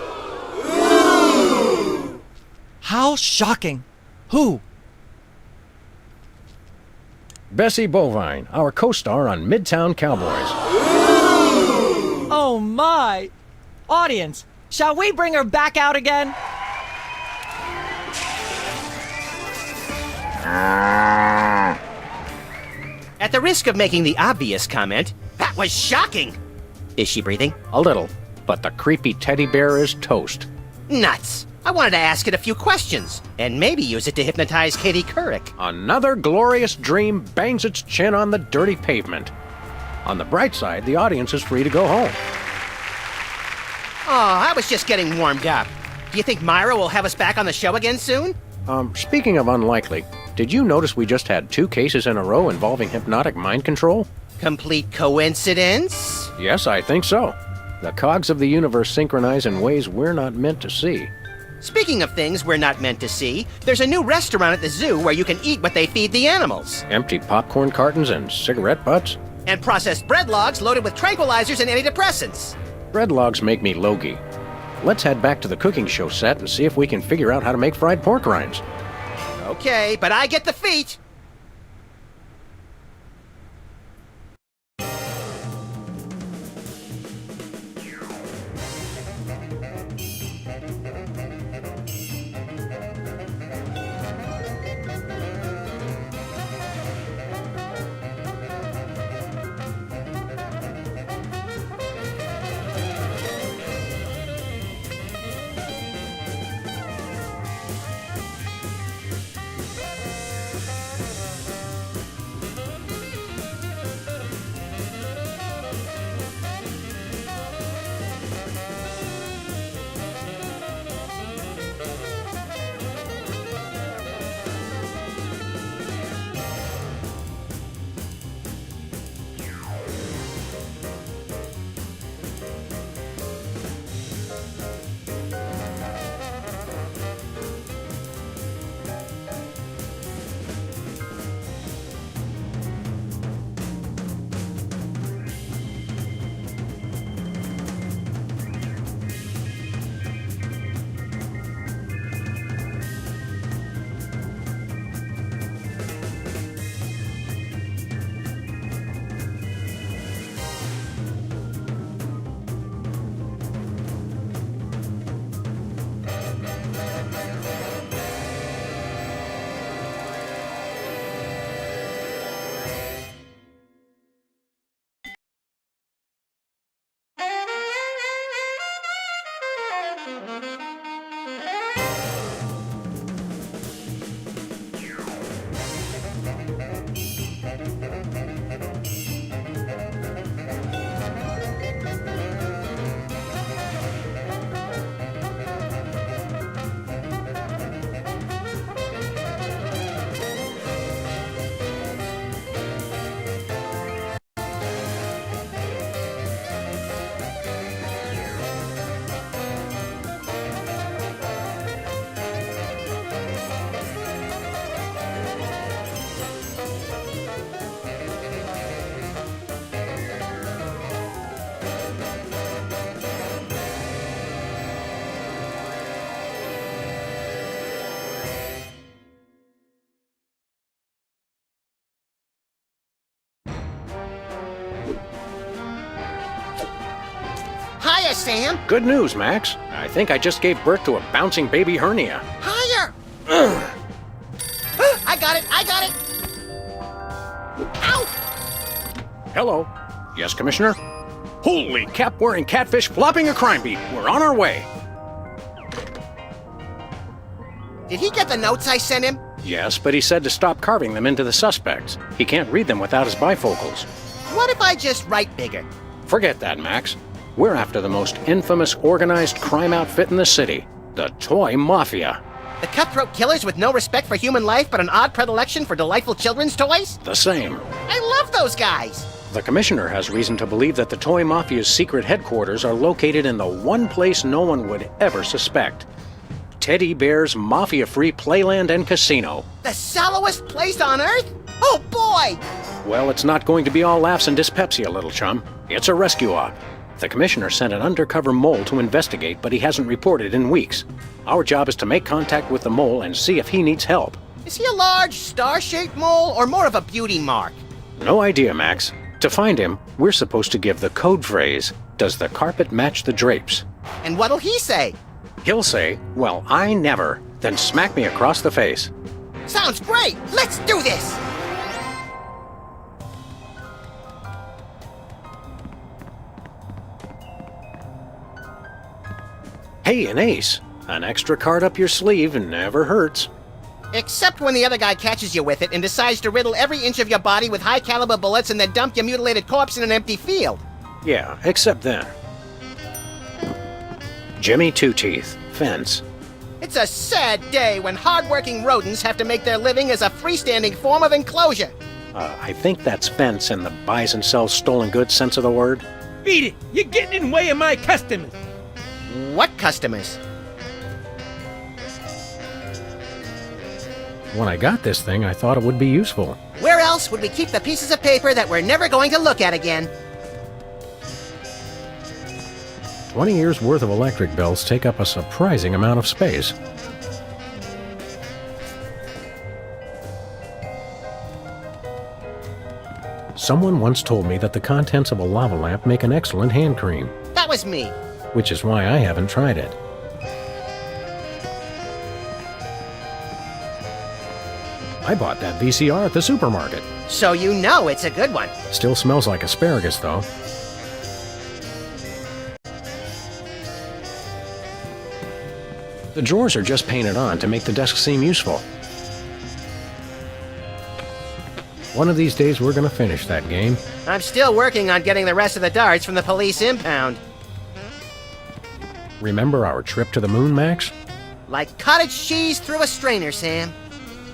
How shocking. Who? Bessie Bovine, our co-star on Midtown Cowboys. Oh my! Audience, shall we bring her back out again? At the risk of making the obvious comment, that was shocking! Is she breathing? A little, but the creepy teddy bear is toast. Nuts! I wanted to ask it a few questions, and maybe use it to hypnotize Katie Couric. Another glorious dream bangs its chin on the dirty pavement. On the bright side, the audience is free to go home. Oh, I was just getting warmed up. Do you think Myra will have us back on the show again soon? Speaking of unlikely, did you notice we just had 2 cases in a row involving hypnotic mind control? Complete coincidence? Yes, I think so. The cogs of the universe synchronize in ways we're not meant to see. Speaking of things we're not meant to see, there's a new restaurant at the zoo where you can eat what they feed the animals. Empty popcorn cartons and cigarette butts? And processed bread logs loaded with tranquilizers and antidepressants. Bread logs make me logy. Let's head back to the cooking show set and see if we can figure out how to make fried pork rinds. Okay, but I get the feet. Hiya, Sam. Good news, Max. I think I just gave birth to a bouncing baby hernia. Higher! I got it! I got it! Ow! Hello. Yes, Commissioner? Holy cap-wearing catfish flopping a crime beat. We're on our way. Did he get the notes I sent him? Yes, but he said to stop carving them into the suspects. He can't read them without his bifocals. What if I just write bigger? Forget that, Max. We're after the most infamous organized crime outfit in the city, the Toy Mafia. The cutthroat killers with no respect for human life but an odd predilection for delightful children's toys? The same. I love those guys! The Commissioner has reason to believe that the Toy Mafia's secret headquarters are located in the one place no one would ever suspect. Teddy Bear's mafia-free playland and casino. The sallowest place on Earth? Oh boy! Well, it's not going to be all laughs and dyspepsia, little chum. It's a rescue op. The commissioner sent an undercover mole to investigate, but he hasn't reported in weeks. Our job is to make contact with the mole and see if he needs help. Is he a large, star-shaped mole or more of a beauty mark? No idea, Max. To find him, we're supposed to give the code phrase, "Does the carpet match the drapes?" And what'll he say? He'll say, "Well, I never," then smack me across the face. Sounds great! Let's do this! Hey, an ace. An extra card up your sleeve never hurts. Except when the other guy catches you with it and decides to riddle every inch of your body with high-caliber bullets and then dump your mutilated corpse in an empty field. Yeah, except then. Jimmy Two-Teeth, fence. It's a sad day when hard-working rodents have to make their living as a freestanding form of enclosure. I think that's fence in the buys and sells stolen goods sense of the word. Beat it! You're getting in the way of my customers! What customers? When I got this thing, I thought it would be useful. Where else would we keep the pieces of paper that we're never going to look at again? 20 years' worth of electric bills take up a surprising amount of space. Someone once told me that the contents of a lava lamp make an excellent hand cream. That was me. Which is why I haven't tried it. I bought that VCR at the supermarket. So you know it's a good one. Still smells like asparagus, though. The drawers are just painted on to make the desk seem useful. One of these days we're gonna finish that game. I'm still working on getting the rest of the darts from the police impound. Remember our trip to the moon, Max? Like cottage cheese through a strainer, Sam.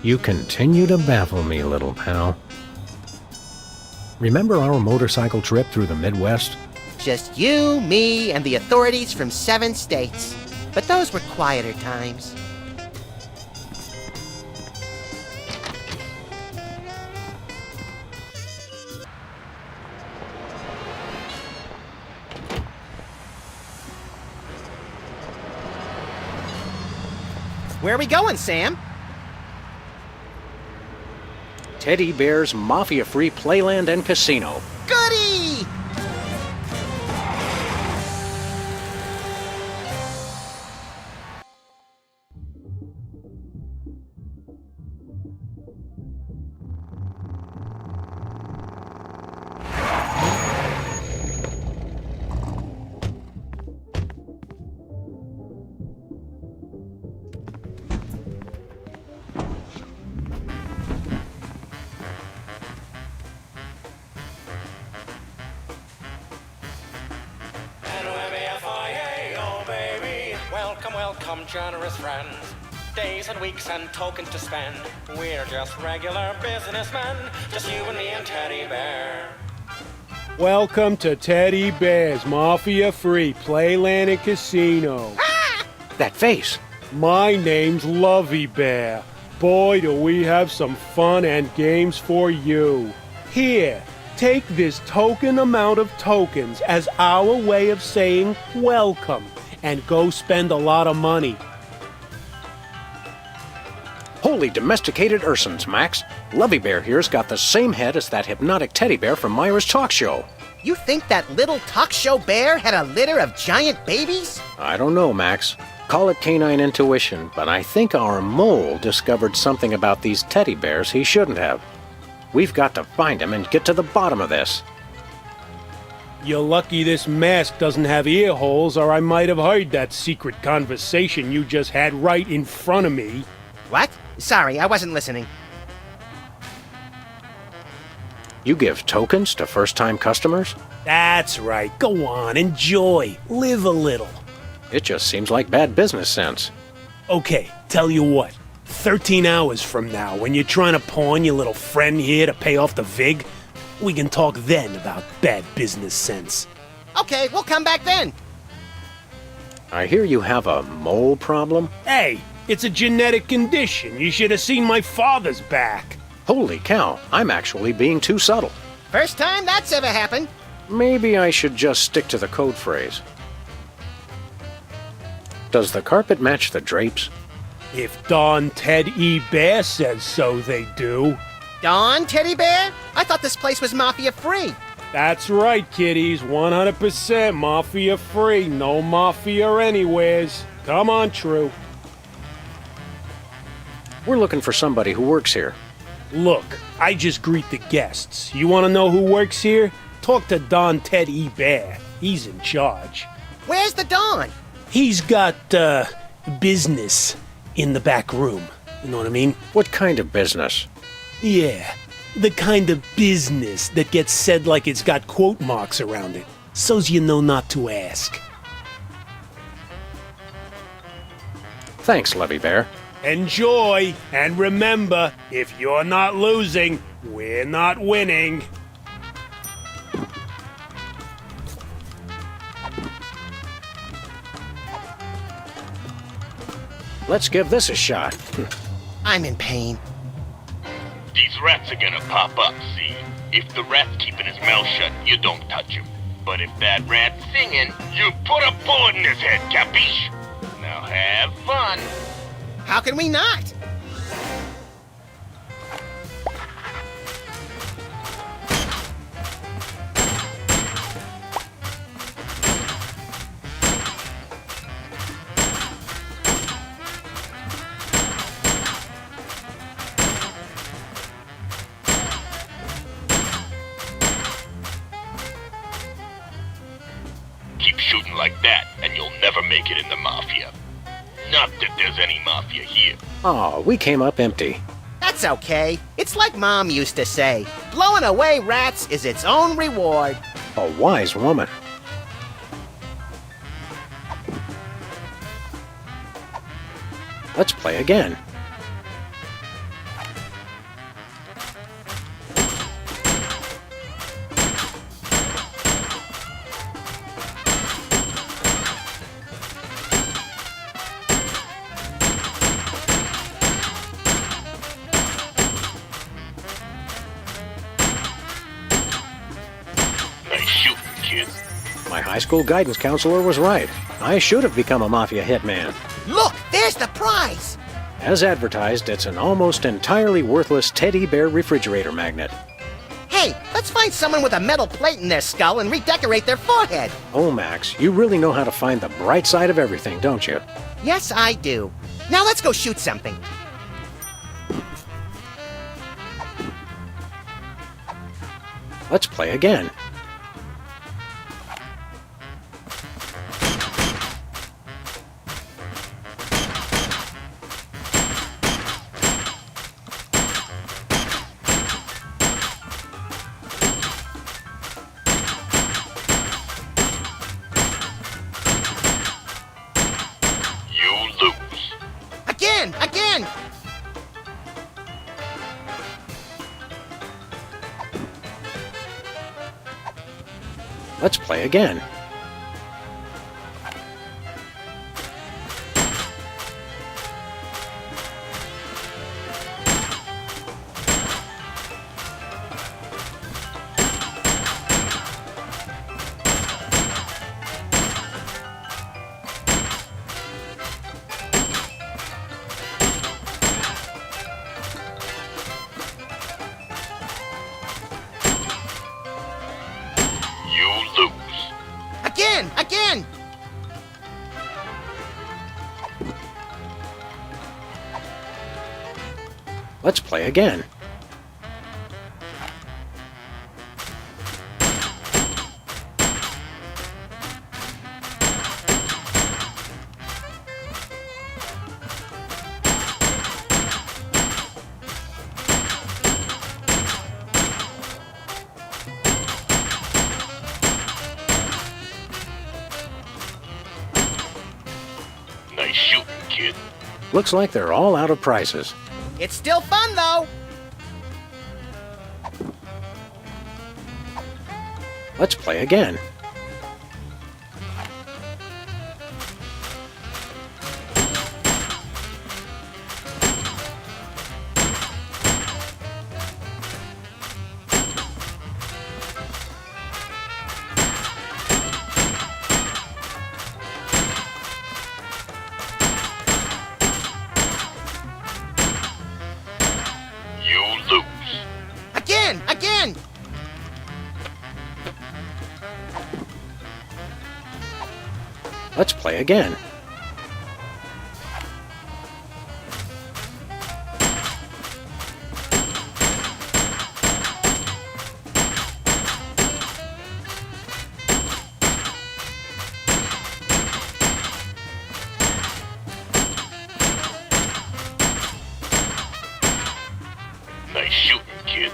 You continue to baffle me, little pal. Remember our motorcycle trip through the Midwest? Just you, me, and the authorities from 7 states. But those were quieter times. Where are we going, Sam? Teddy Bear's mafia-free playland and casino. Goody! Welcome, generous friends. Days and weeks and tokens to spend. We're just regular businessmen. Just you and me and Teddy Bear. Welcome to Teddy Bear's Mafia-Free Playland and Casino. That face. My name's Lovey Bear. Boy, do we have some fun and games for you. Here, take this token amount of tokens as our way of saying welcome. And go spend a lot of money. Holy domesticated Ursons, Max. Lovey Bear here's got the same head as that hypnotic teddy bear from Myra's talk show. You think that little talk show bear had a litter of giant babies? I don't know, Max. Call it canine intuition, but I think our mole discovered something about these teddy bears he shouldn't have. We've got to find him and get to the bottom of this. You're lucky this mask doesn't have ear holes, or I might have heard that secret conversation you just had right in front of me. What? Sorry, I wasn't listening. You give tokens to first-time customers? That's right. Go on, enjoy. Live a little. It just seems like bad business sense. Okay, tell you what. 13 hours from now, when you're trying to pawn your little friend here to pay off the VIG, we can talk then about bad business sense. Okay, we'll come back then. I hear you have a mole problem? Hey, it's a genetic condition. You should have seen my father's back. Holy cow, I'm actually being too subtle. First time that's ever happened. Maybe I should just stick to the code phrase. Does the carpet match the drapes? If Don Ted E. Bear says so, they do. Don Teddy Bear? I thought this place was mafia-free. That's right, kiddies. 100% mafia-free. No mafia anywheres. Come on, True. We're looking for somebody who works here. Look, I just greet the guests. You want to know who works here? Talk to Don Ted E. Bear. He's in charge. Where's the Don? He's got, business in the back room. You know what I mean? What kind of business? Yeah, the kind of business that gets said like it's got quote marks around it, so's you know not to ask. Thanks, Levy Bear. Enjoy, and remember, if you're not losing, we're not winning. Let's give this a shot. I'm in pain. These rats are gonna pop up, see? If the rat's keeping his mouth shut, you don't touch him. But if that rat's singing, you put a bullet in his head, capiche? Now have fun. How can we not? Keep shooting like that, and you'll never make it in the mafia. Not that there's any mafia here. Oh, we came up empty. That's okay. It's like Mom used to say, blowing away rats is its own reward. A wise woman. Let's play again. My high school guidance counselor was right. I should have become a mafia hitman. Look, there's the prize! As advertised, it's an almost entirely worthless teddy bear refrigerator magnet. Hey, let's find someone with a metal plate in their skull and redecorate their forehead. Oh, Max, you really know how to find the bright side of everything, don't you? Yes, I do. Now let's go shoot something. Let's play again. Again! Let's play again. Again! Let's play again. Nice shooting, kid. Looks like they're all out of prizes. It's still fun, though! Let's play again. Play again. Nice shooting, kid.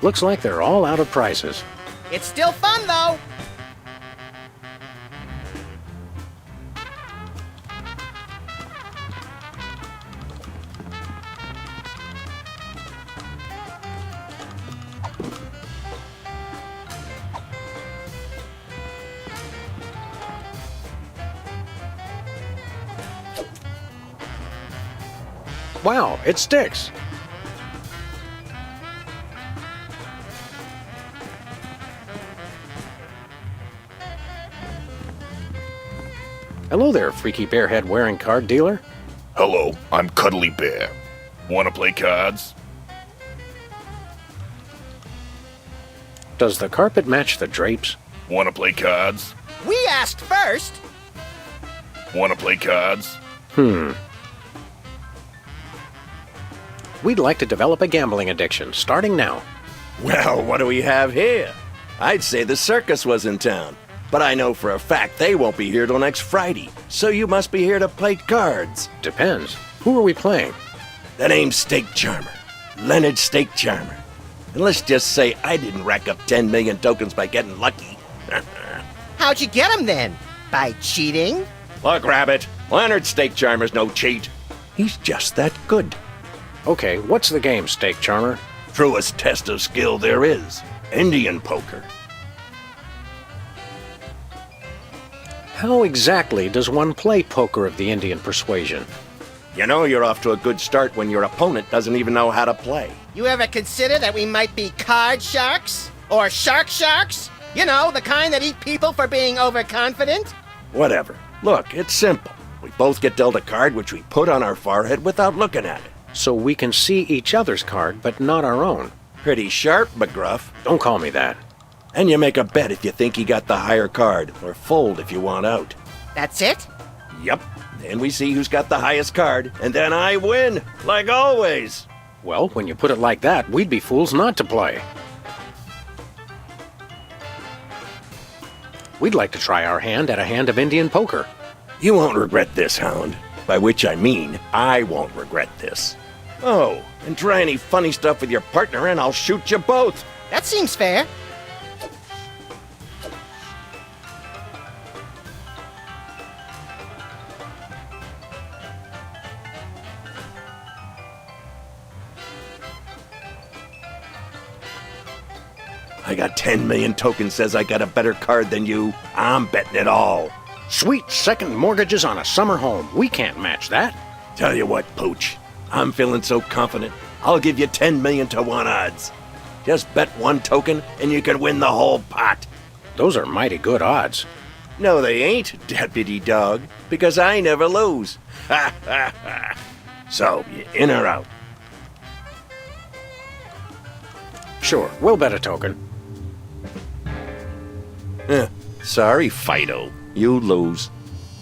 Looks like they're all out of prizes. It's still fun, though. Wow, it sticks. Hello there, freaky bearhead wearing card dealer. Hello, I'm Cuddly Bear. Wanna play cards? Does the carpet match the drapes? Wanna play cards? We asked first. Wanna play cards? We'd like to develop a gambling addiction, starting now. Well, what do we have here? I'd say the circus was in town, but I know for a fact they won't be here till next Friday, so you must be here to play cards. Depends. Who are we playing? The name's Steak Charmer. Leonard Steak Charmer. And let's just say I didn't rack up 10 million tokens by getting lucky. How'd you get him then? By cheating? Look, Rabbit, Leonard Steak Charmer's no cheat. He's just that good. Okay, what's the game, Steak Charmer? Truest test of skill there is. Indian poker. How exactly does one play poker of the Indian persuasion? You know you're off to a good start when your opponent doesn't even know how to play. You ever consider that we might be card sharks? Or sharks? You know, the kind that eat people for being overconfident? Whatever. Look, it's simple. We both get dealt a card which we put on our forehead without looking at it. So we can see each other's card, but not our own. Pretty sharp, McGruff. Don't call me that. And you make a bet if you think he got the higher card, or fold if you want out. That's it? Yep. Then we see who's got the highest card, and then I win, like always. Well, when you put it like that, we'd be fools not to play. We'd like to try our hand at a hand of Indian poker. You won't regret this, Hound. By which I mean, I won't regret this. Oh, and try any funny stuff with your partner and I'll shoot you both. That seems fair. I got 10 million tokens says I got a better card than you. I'm betting it all. Sweet second mortgages on a summer home. We can't match that. Tell you what, Pooch. I'm feeling so confident, I'll give you 10 million to 1 odds. Just bet 1 token and you can win the whole pot. Those are mighty good odds. No, they ain't, Deputy Dog, because I never lose. Ha ha ha. So, you in or out? Sure, we'll bet a token. Sorry, Fido. You lose.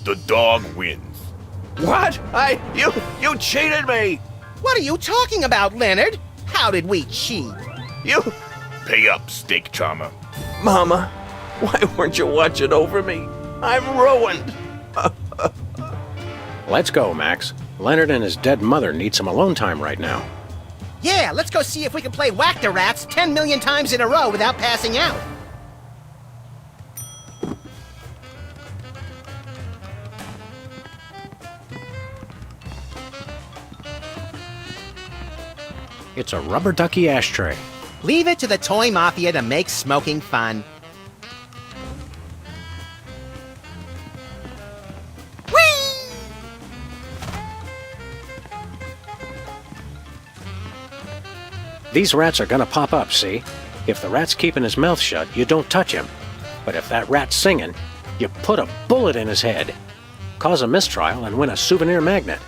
The dog wins. What? You cheated me! What are you talking about, Leonard? How did we cheat? You... Pay up, Steak Charmer. Mama, why weren't you watching over me? I'm ruined. Let's go, Max. Leonard and his dead mother need some alone time right now. Yeah, let's go see if we can play Whack the Rats 10 million times in a row without passing out. It's a rubber ducky ashtray. Leave it to the toy mafia to make smoking fun. Whee! These rats are gonna pop up, see? If the rat's keeping his mouth shut, you don't touch him. But if that rat's singing, you put a bullet in his head. Cause a mistrial and win a souvenir magnet.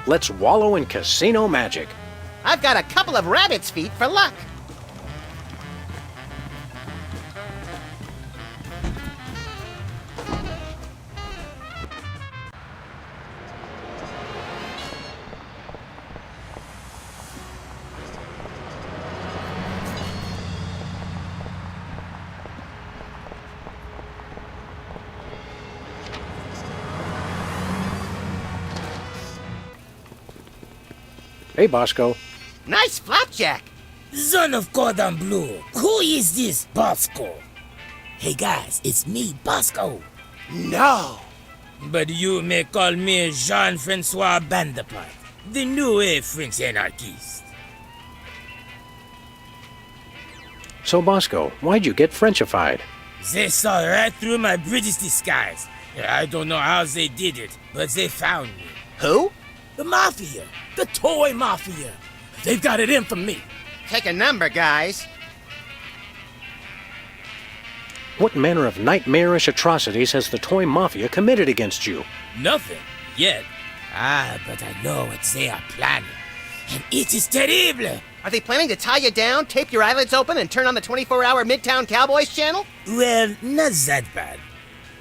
Let's wallow in casino magic. I've got a couple of rabbit's feet for luck. Hey, Bosco. Nice flapjack. Son of cordon bleu, who is this Bosco? Hey guys, it's me, Bosco. No. But you may call me Jean-Francois Bandepart, the new French anarchist. So, Bosco, why'd you get Frenchified? They saw right through my British disguise. I don't know how they did it, but they found me. Who? The mafia. The toy mafia. They've got it in for me. Take a number, guys. What manner of nightmarish atrocities has the toy mafia committed against you? Nothing. Yet. But I know what they are planning. And it is terrible. Are they planning to tie you down, tape your eyelids open, and turn on the 24-hour Midtown Cowboys channel? Well, not that bad.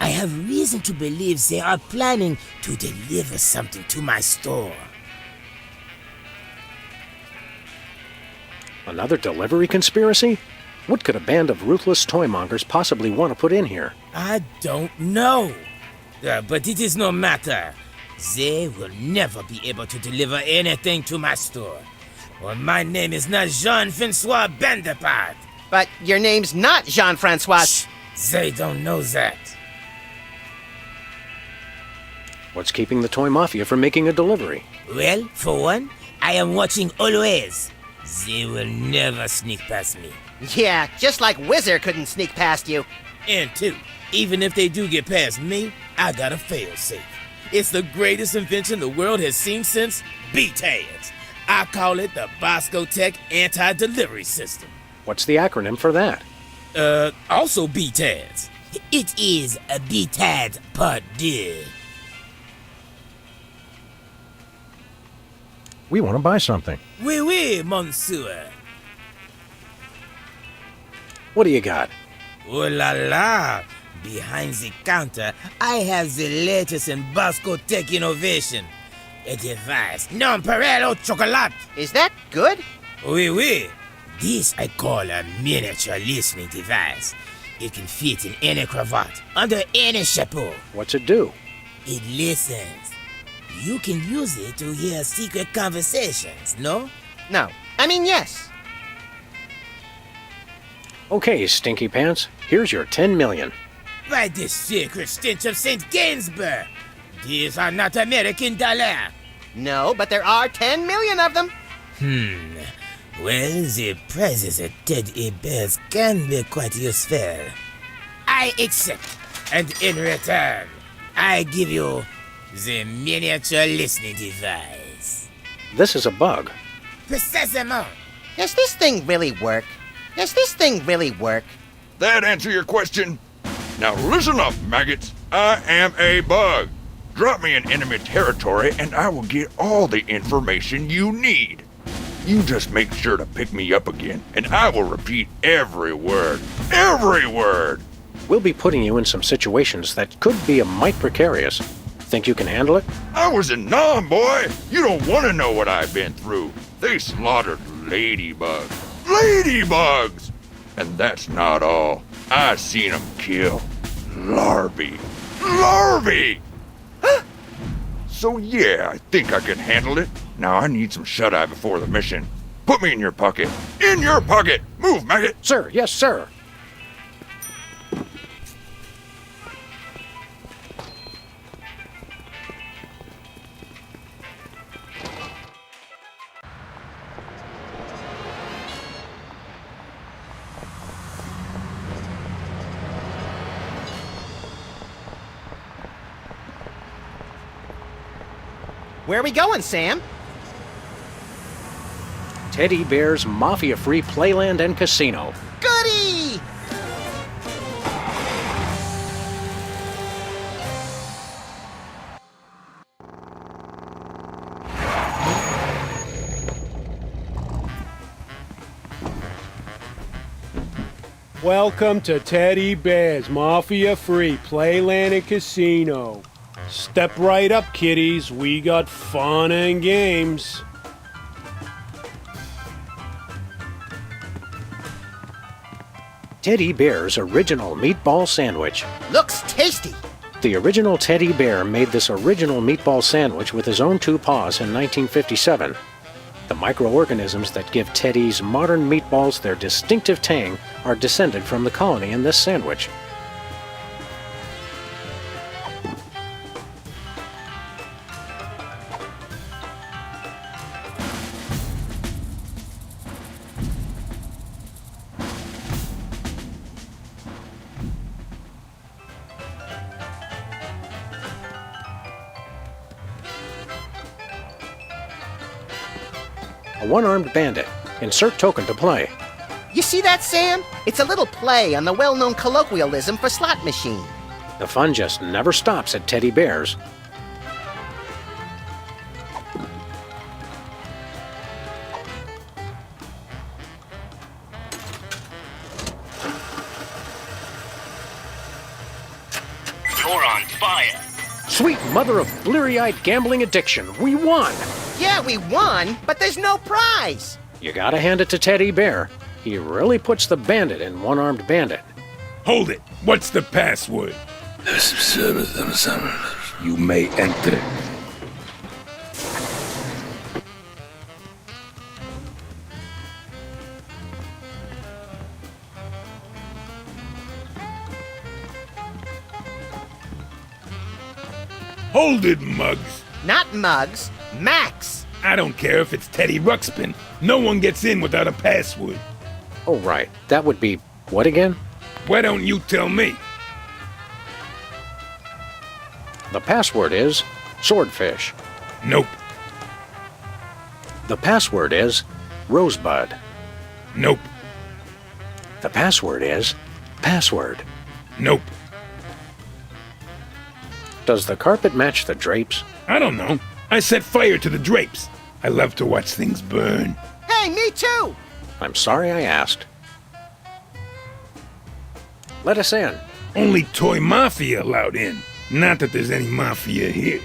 I have reason to believe they are planning to deliver something to my store. Another delivery conspiracy? What could a band of ruthless toymongers possibly want to put in here? I don't know. But it is no matter. They will never be able to deliver anything to my store. Well, my name is not Jean-Francois Bandepart. But your name's not Jean-Francois. Shh, they don't know that. What's keeping the toy mafia from making a delivery? Well, for one, I am watching always. They will never sneak past me. Yeah, just like Whizzer couldn't sneak past you. And two, even if they do get past me, I got a fail-safe. It's the greatest invention the world has seen since BTADS. I call it the Bosco Tech Anti-Delivery System. What's the acronym for that? Also BTADS. It is a BTADS Part 2. We want to buy something. Oui, monsieur. What do you got? Oh la la! Behind the counter, I have the latest in Bosco Tech innovation. A device non peril au chocolat. Is that good? Oui. This I call a miniature listening device. It can fit in any cravat, under any chapeau. What's it do? It listens. You can use it to hear secret conversations, no? No. I mean, yes. Okay, Stinky Pants. Here's your 10 million. By the sacred stench of St. Gainsbourg. These are not American dollars. No, but there are 10 million of them. Well, the prizes at teddy bears can be quite useful. I accept. And in return, I give you the miniature listening device. This is a bug. Precisement. Does this thing really work? That answer your question? Now listen up, maggots. I am a bug. Drop me in enemy territory and I will get all the information you need. You just make sure to pick me up again and I will repeat every word. Every word! We'll be putting you in some situations that could be a mite precarious. Think you can handle it? I was in Nam, boy! You don't want to know what I've been through. They slaughtered ladybugs. Ladybugs! And that's not all. I seen them kill larvae. Larvae! So yeah, I think I can handle it. Now I need some shut-eye before the mission. Put me in your pocket. In your pocket! Move, maggot! Sir, yes, sir. Where are we going, Sam? Teddy Bear's Mafia-Free Playland and Casino. Goody! Welcome to Teddy Bear's Mafia-free Playland and Casino. Step right up, kiddies. We got fun and games. Teddy Bear's original meatball sandwich. Looks tasty. The original Teddy Bear made this original meatball sandwich with his own 2 paws in 1957. The microorganisms that give Teddy's modern meatballs their distinctive tang are descended from the colony in this sandwich. A one-armed bandit. Insert token to play. You see that, Sam? It's a little play on the well-known colloquialism for slot machine. The fun just never stops at Teddy Bear's. You're on fire. Sweet mother of bleary-eyed gambling addiction, we won! Yeah, we won, but there's no prize. You gotta hand it to Teddy Bear. He really puts the bandit in one-armed bandit. Hold it. What's the password? You may enter. Hold it, Muggs. Not Muggs, Max. I don't care if it's Teddy Ruxpin. No one gets in without a password. Oh, right. That would be what again? Why don't you tell me? The password is swordfish. Nope. The password is rosebud. Nope. The password is password. Nope. Does the carpet match the drapes? I don't know. I set fire to the drapes. I love to watch things burn. Hey, me too! I'm sorry I asked. Let us in. Only Toy Mafia allowed in. Not that there's any Mafia here.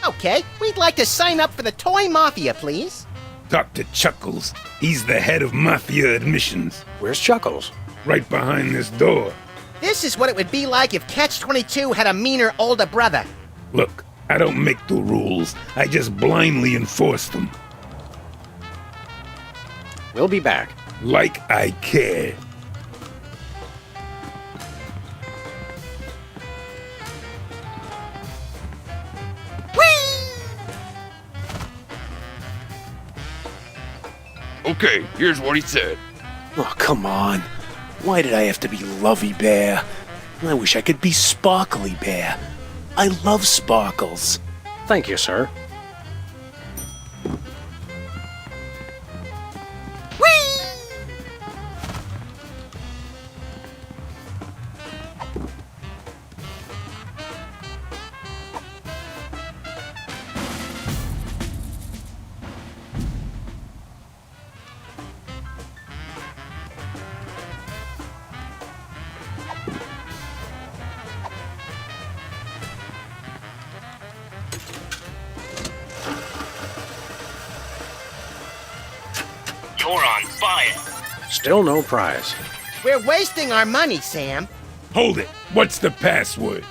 Okay, we'd like to sign up for the Toy Mafia, please. Talk to Chuckles. He's the head of Mafia admissions. Where's Chuckles? Right behind this door. This is what it would be like if Catch-22 had a meaner older brother. Look, I don't make the rules. I just blindly enforce them. We'll be back. Like I care. Okay, here's what he said. Oh, come on. Why did I have to be Lovey Bear? I wish I could be Sparkly Bear. I love sparkles. Thank you, sir. You're on fire. Still no prize. We're wasting our money, Sam. Hold it. What's the password?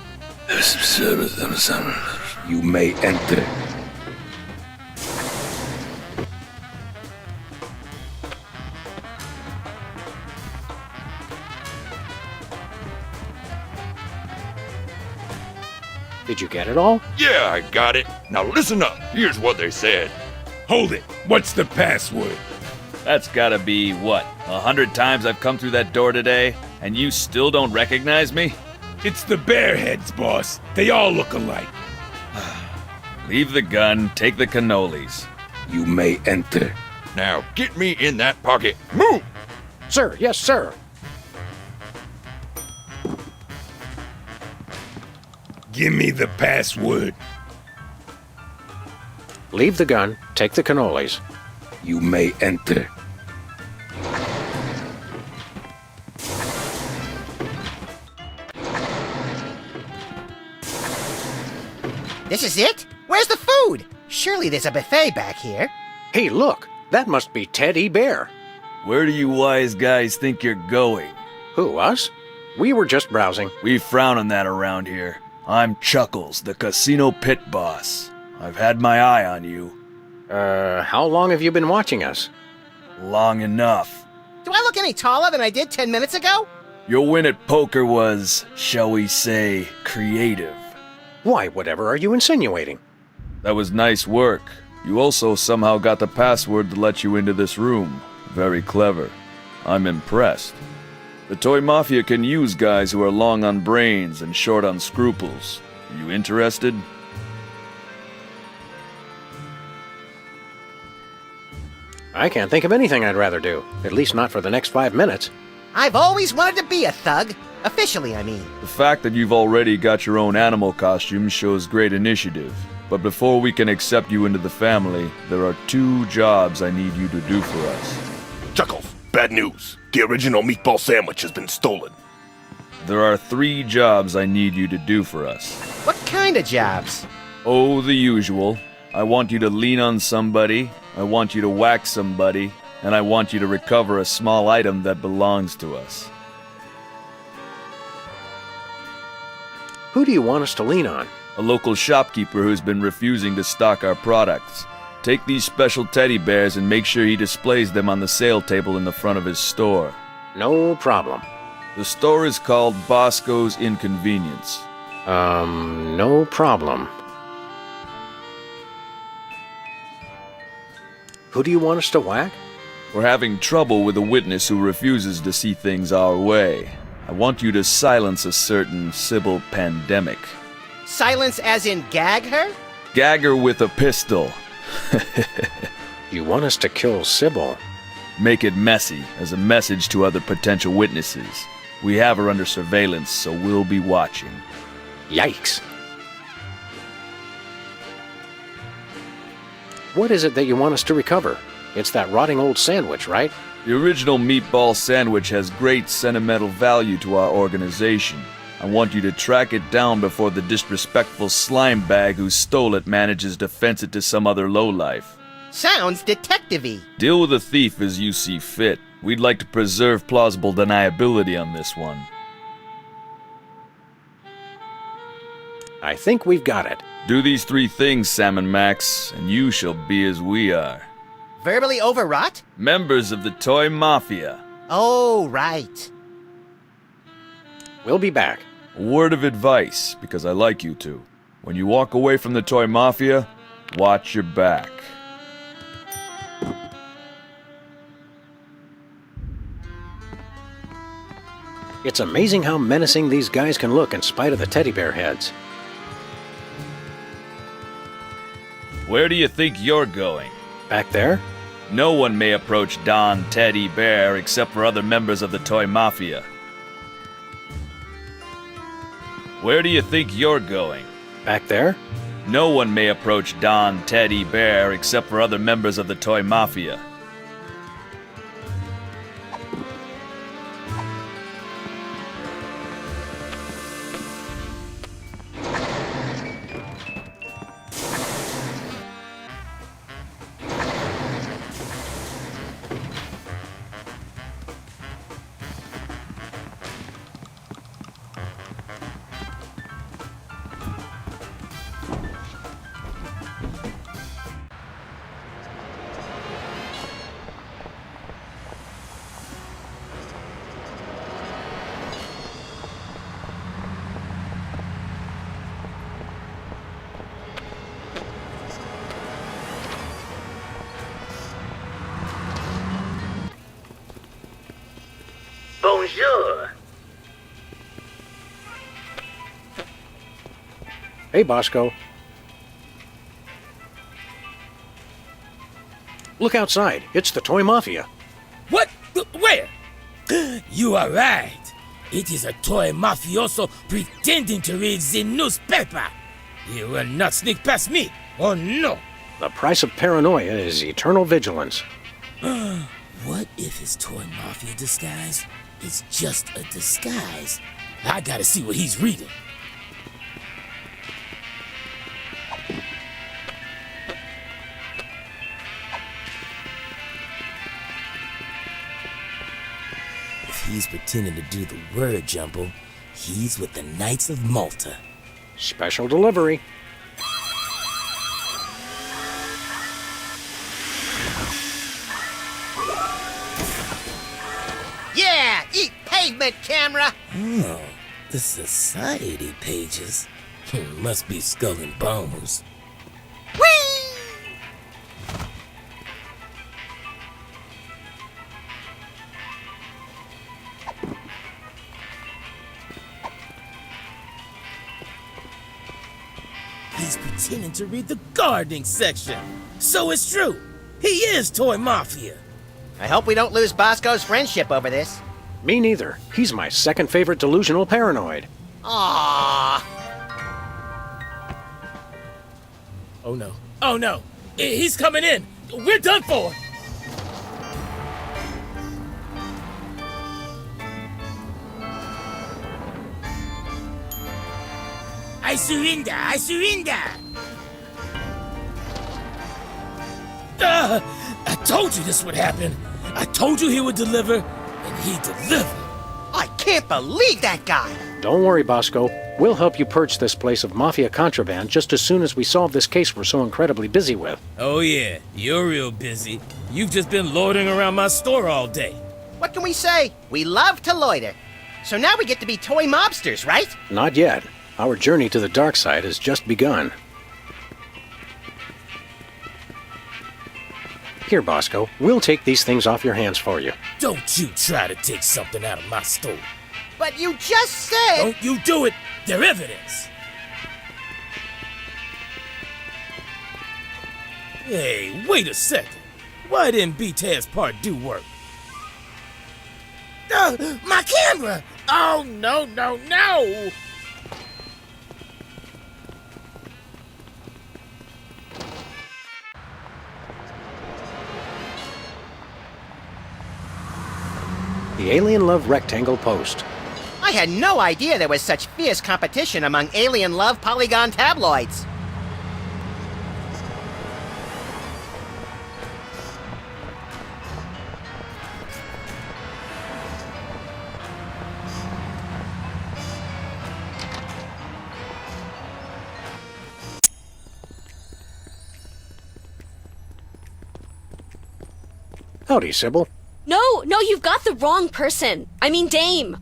You may enter. Did you get it all? Yeah, I got it. Now listen up. Here's what they said. Hold it. What's the password? That's gotta be, what, 100 times I've come through that door today, and you still don't recognize me? It's the Bearheads, boss. They all look alike. Leave the gun, take the cannolis. You may enter. Now get me in that pocket. Move! Sir, yes, sir. Give me the password. Leave the gun, take the cannolis. You may enter. This is it? Where's the food? Surely there's a buffet back here. Hey, look, that must be Teddy Bear. Where do you wise guys think you're going? Who, us? We were just browsing. We frown on that around here. I'm Chuckles, the casino pit boss. I've had my eye on you. How long have you been watching us? Long enough. Do I look any taller than I did 10 minutes ago? Your win at poker was, shall we say, creative. Why, whatever are you insinuating? That was nice work. You also somehow got the password to let you into this room. Very clever. I'm impressed. The Toy Mafia can use guys who are long on brains and short on scruples. You interested? I can't think of anything I'd rather do. At least not for the next 5 minutes. I've always wanted to be a thug. Officially, I mean. The fact that you've already got your own animal costume shows great initiative. But before we can accept you into the family, there are 2 jobs I need you to do for us. Chuckles, bad news. The original meatball sandwich has been stolen. There are 3 jobs I need you to do for us. What kind of jobs? Oh, the usual. I want you to lean on somebody, I want you to whack somebody, and I want you to recover a small item that belongs to us. Who do you want us to lean on? A local shopkeeper who's been refusing to stock our products. Take these special teddy bears and make sure he displays them on the sale table in the front of his store. No problem. The store is called Bosco's Inconvenience. No problem. Who do you want us to whack? We're having trouble with a witness who refuses to see things our way. I want you to silence a certain Sybil Pandemic. Silence as in gag her? Gag her with a pistol. You want us to kill Sybil? Make it messy, as a message to other potential witnesses. We have her under surveillance, so we'll be watching. Yikes. What is it that you want us to recover? It's that rotting old sandwich, right? The original meatball sandwich has great sentimental value to our organization. I want you to track it down before the disrespectful slime bag who stole it manages to fence it to some other lowlife. Sounds detective-y. Deal with the thief as you see fit. We'd like to preserve plausible deniability on this one. I think we've got it. Do these 3 things, Salmon Max, and you shall be as we are. Verbally overwrought? Members of the Toy Mafia. Oh, right. We'll be back. A word of advice, because I like you two. When you walk away from the Toy Mafia, watch your back. It's amazing how menacing these guys can look in spite of the teddy bear heads. Where do you think you're going? Back there? No one may approach Don Teddy Bear except for other members of the Toy Mafia. Where do you think you're going? Back there? No one may approach Don Teddy Bear except for other members of the Toy Mafia. Bonjour. Hey, Bosco. Look outside. It's the Toy Mafia. What? Where? You are right. It is a toy mafioso pretending to read the newspaper. He will not sneak past me. Oh no. The price of paranoia is eternal vigilance. What if his toy mafia disguise is just a disguise? I gotta see what he's reading. he's pretending to do the word jumble, he's with the Knights of Malta. Special delivery. Yeah, eat pavement, camera! Oh, the society pages. Must be Skull and Bones. He's pretending to read the gardening section. So it's true. He is Toy Mafia. I hope we don't lose Bosco's friendship over this. Me neither. He's my second favorite delusional paranoid. Aww. Oh no. Oh no. He's coming in. We're done for. I surrender. I surrender. I told you this would happen. I told you he would deliver, and he delivered. I can't believe that guy. Don't worry, Bosco. We'll help you purge this place of mafia contraband just as soon as we solve this case we're so incredibly busy with. Oh yeah, you're real busy. You've just been loitering around my store all day. What can we say? We love to loiter. So now we get to be toy mobsters, right? Not yet. Our journey to the dark side has just begun. Here, Bosco, we'll take these things off your hands for you. Don't you try to take something out of my store. But you just said... Don't you do it. They're evidence. Hey, wait a second. Why didn't B-Taz's part do work? My camera! Oh, no, no, no! The Alien Love Rectangle Post. I had no idea there was such fierce competition among Alien Love Polygon tabloids. Howdy, Sybil. No, you've got the wrong person. I mean Dame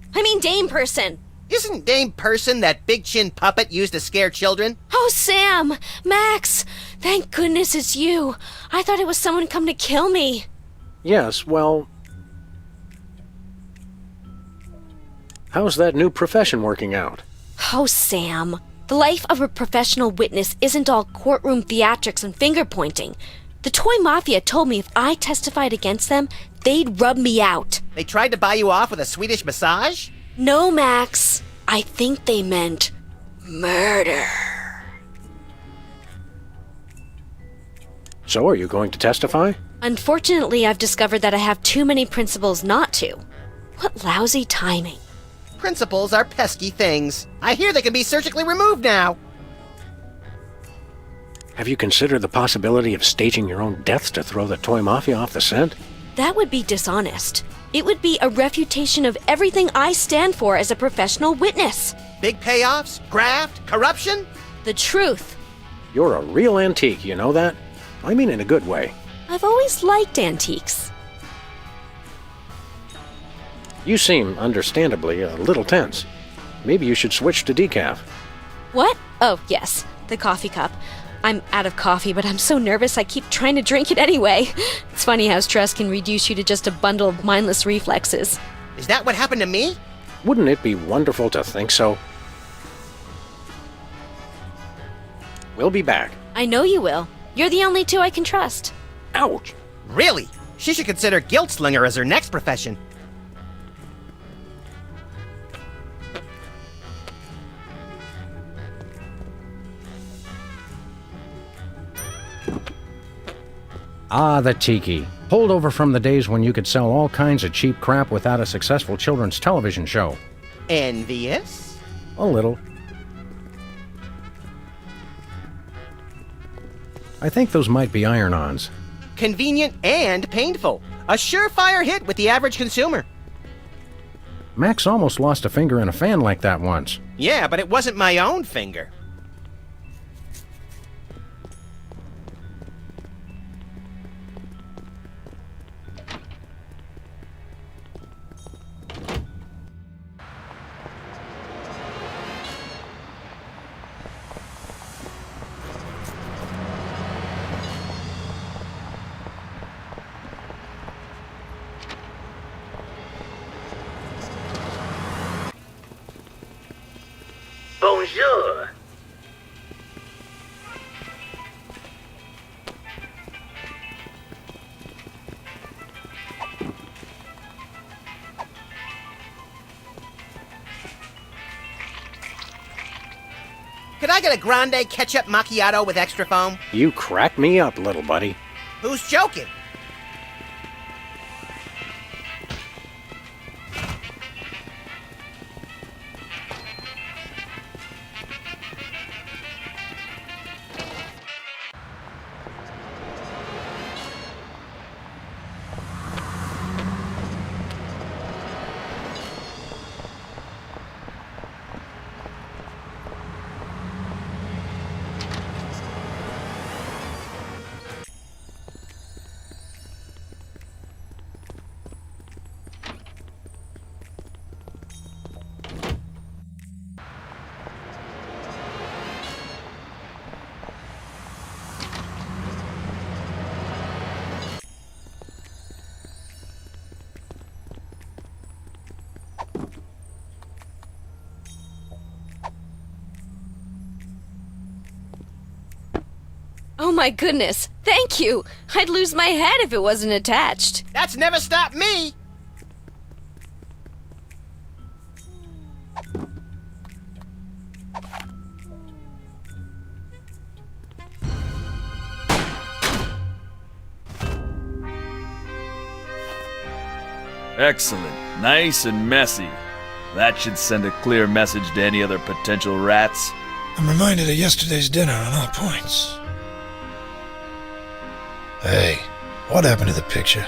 Person. Isn't Dame Person that big chin puppet used to scare children? Oh, Sam! Max! Thank goodness it's you. I thought it was someone come to kill me. Yes, well... How's that new profession working out? Oh, Sam. The life of a professional witness isn't all courtroom theatrics and finger-pointing. The Toy Mafia told me if I testified against them, they'd rub me out. They tried to buy you off with a Swedish massage? No, Max. I think they meant murder. So are you going to testify? Unfortunately, I've discovered that I have too many principles not to. What lousy timing. Principles are pesky things. I hear they can be surgically removed now. Have you considered the possibility of staging your own deaths to throw the Toy Mafia off the scent? That would be dishonest. It would be a refutation of everything I stand for as a professional witness. Big payoffs, graft, corruption? The truth. You're a real antique, you know that? I mean in a good way. I've always liked antiques. You seem, understandably, a little tense. Maybe you should switch to decaf. What? Oh, yes, the coffee cup. I'm out of coffee, but I'm so nervous I keep trying to drink it anyway. It's funny how stress can reduce you to just a bundle of mindless reflexes. Is that what happened to me? Wouldn't it be wonderful to think so? We'll be back. I know you will. You're the only two I can trust. Ouch! Really? She should consider guilt slinger as her next profession. Ah, the tiki. Holdover from the days when you could sell all kinds of cheap crap without a successful children's television show. Envious? A little. I think those might be iron-ons. Convenient and painful. A surefire hit with the average consumer. Max almost lost a finger in a fan like that once. Yeah, but it wasn't my own finger. Bonjour. Could I get a grande ketchup macchiato with extra foam? You crack me up, little buddy. Who's joking? Oh my goodness, thank you! I'd lose my head if it wasn't attached. That's never stopped me! Excellent. Nice and messy. That should send a clear message to any other potential rats. I'm reminded of yesterday's dinner on all points. Hey, what happened to the picture?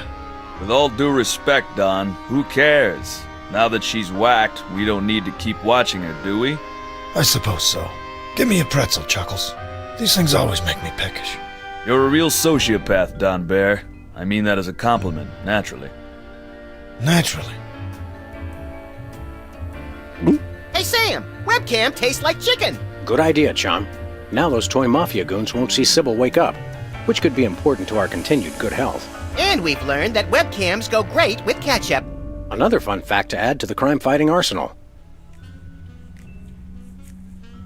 With all due respect, Don, who cares? Now that she's whacked, we don't need to keep watching her, do we? I suppose so. Give me a pretzel, Chuckles. These things always make me peckish. You're a real sociopath, Don Bear. I mean that as a compliment, naturally. Naturally. Hey, Sam! Webcam tastes like chicken! Good idea, chum. Now those toy mafia goons won't see Sybil wake up, which could be important to our continued good health. And we've learned that webcams go great with ketchup. Another fun fact to add to the crime-fighting arsenal.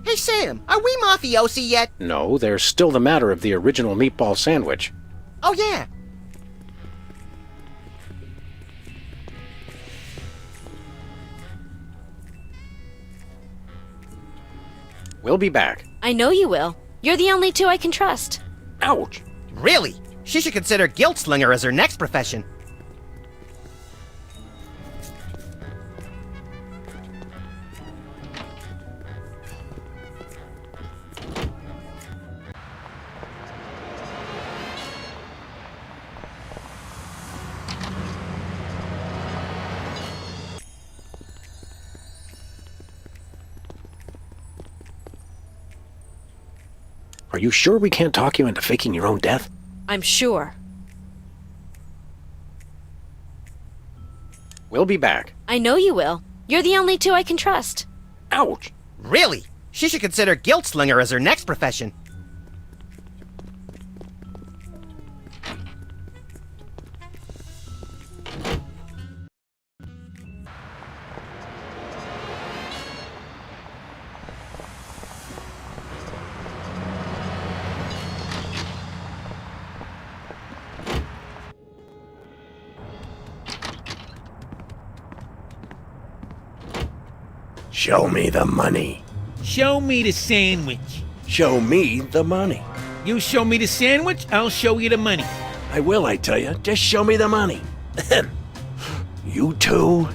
Hey, Sam, are we mafiosi yet? No, there's still the matter of the original meatball sandwich. Oh, yeah. We'll be back. I know you will. You're the only two I can trust. Ouch! Really? She should consider guilt slinger as her next profession. Are you sure we can't talk you into faking your own death? I'm sure. We'll be back. I know you will. You're the only two I can trust. Ouch! Really? She should consider guilt slinger as her next profession. Show me the money. Show me the sandwich. Show me the money. You show me the sandwich, I'll show you the money. I will, I tell you. Just show me the money. You too?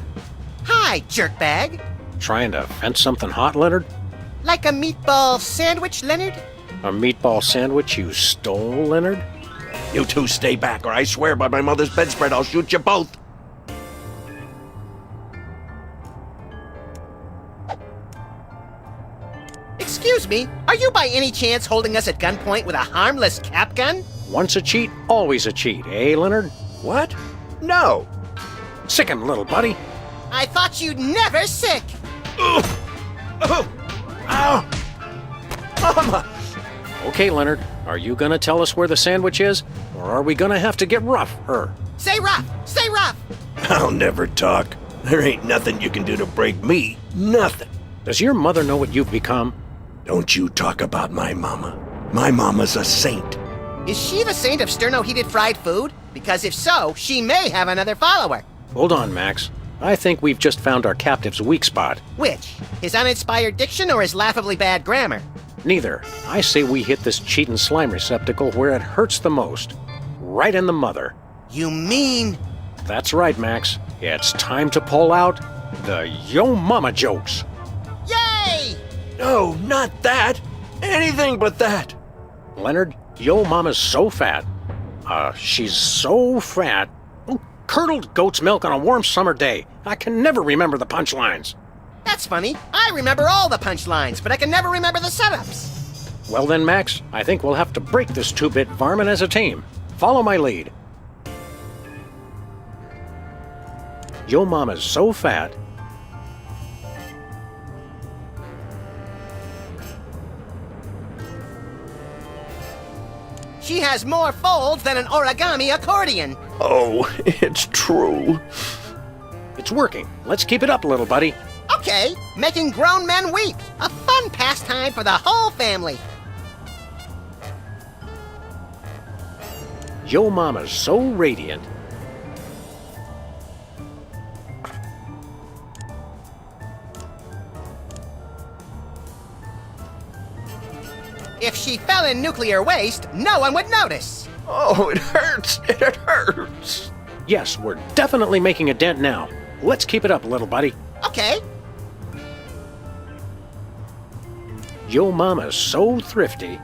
Hi, jerkbag. Trying to fence something hot, Leonard? Like a meatball sandwich, Leonard? A meatball sandwich you stole, Leonard? You two stay back, or I swear by my mother's bedspread I'll shoot you both. Excuse me, are you by any chance holding us at gunpoint with a harmless cap gun? Once a cheat, always a cheat, eh, Leonard? What? No. Sick him, little buddy. I thought you'd never sick. Mama! Okay, Leonard, are you gonna tell us where the sandwich is? Or are we gonna have to get rough, Say rough! Say rough! I'll never talk. There ain't nothing you can do to break me. Nothing. Does your mother know what you've become? Don't you talk about my mama. My mama's a saint. Is she the saint of sterno-heated fried food? Because if so, she may have another follower. Hold on, Max. I think we've just found our captive's weak spot. Which? His uninspired diction or his laughably bad grammar? Neither. I say we hit this cheatin' slime receptacle where it hurts the most. Right in the mother. You mean... That's right, Max. It's time to pull out the Yo Mama jokes. Yay! No, not that. Anything but that. Leonard, Yo Mama's so fat. She's so fat. Oh, curdled goat's milk on a warm summer day. I can never remember the punchlines. That's funny. I remember all the punchlines, but I can never remember the setups. Well then, Max, I think we'll have to break this two-bit varmint as a team. Follow my lead. Yo Mama's so fat. She has more folds than an origami accordion. Oh, it's true. It's working. Let's keep it up, little buddy. Okay, making grown men weep. A fun pastime for the whole family. Yo Mama's so radiant. If she fell in nuclear waste, no one would notice. Oh, it hurts. It hurts. Yes, we're definitely making a dent now. Let's keep it up, little buddy. Okay. Yo Mama's so thrifty.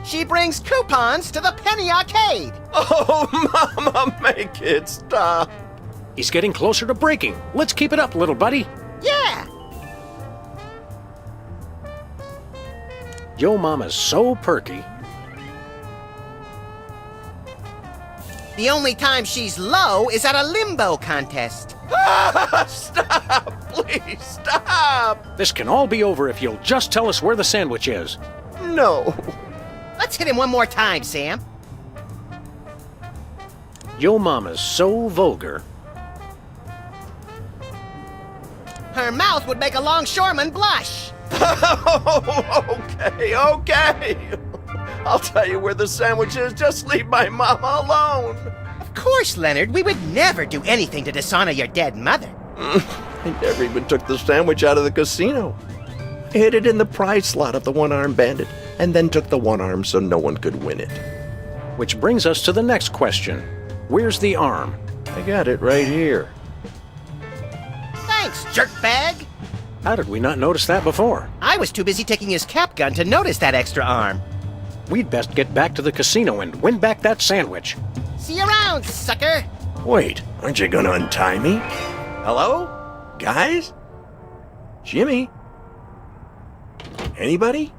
She brings coupons to the penny arcade. Oh, Mama, make it stop. He's getting closer to breaking. Let's keep it up, little buddy. Yeah. Yo Mama's so perky. The only time she's low is at a limbo contest. Stop! Please, stop! This can all be over if you'll just tell us where the sandwich is. No. Let's hit him one more time, Sam. Yo Mama's so vulgar. Her mouth would make a longshoreman blush. Okay. I'll tell you where the sandwich is. Just leave my mama alone. Of course, Leonard. We would never do anything to dishonor your dead mother. I never even took the sandwich out of the casino. I hid it in the prize slot of the one-armed bandit, and then took the one arm so no one could win it. Which brings us to the next question. Where's the arm? I got it right here. Thanks, jerkbag. How did we not notice that before? I was too busy taking his cap gun to notice that extra arm. We'd best get back to the casino and win back that sandwich. See you around, sucker. Wait, aren't you gonna untie me? Hello? Guys? Jimmy? Anybody?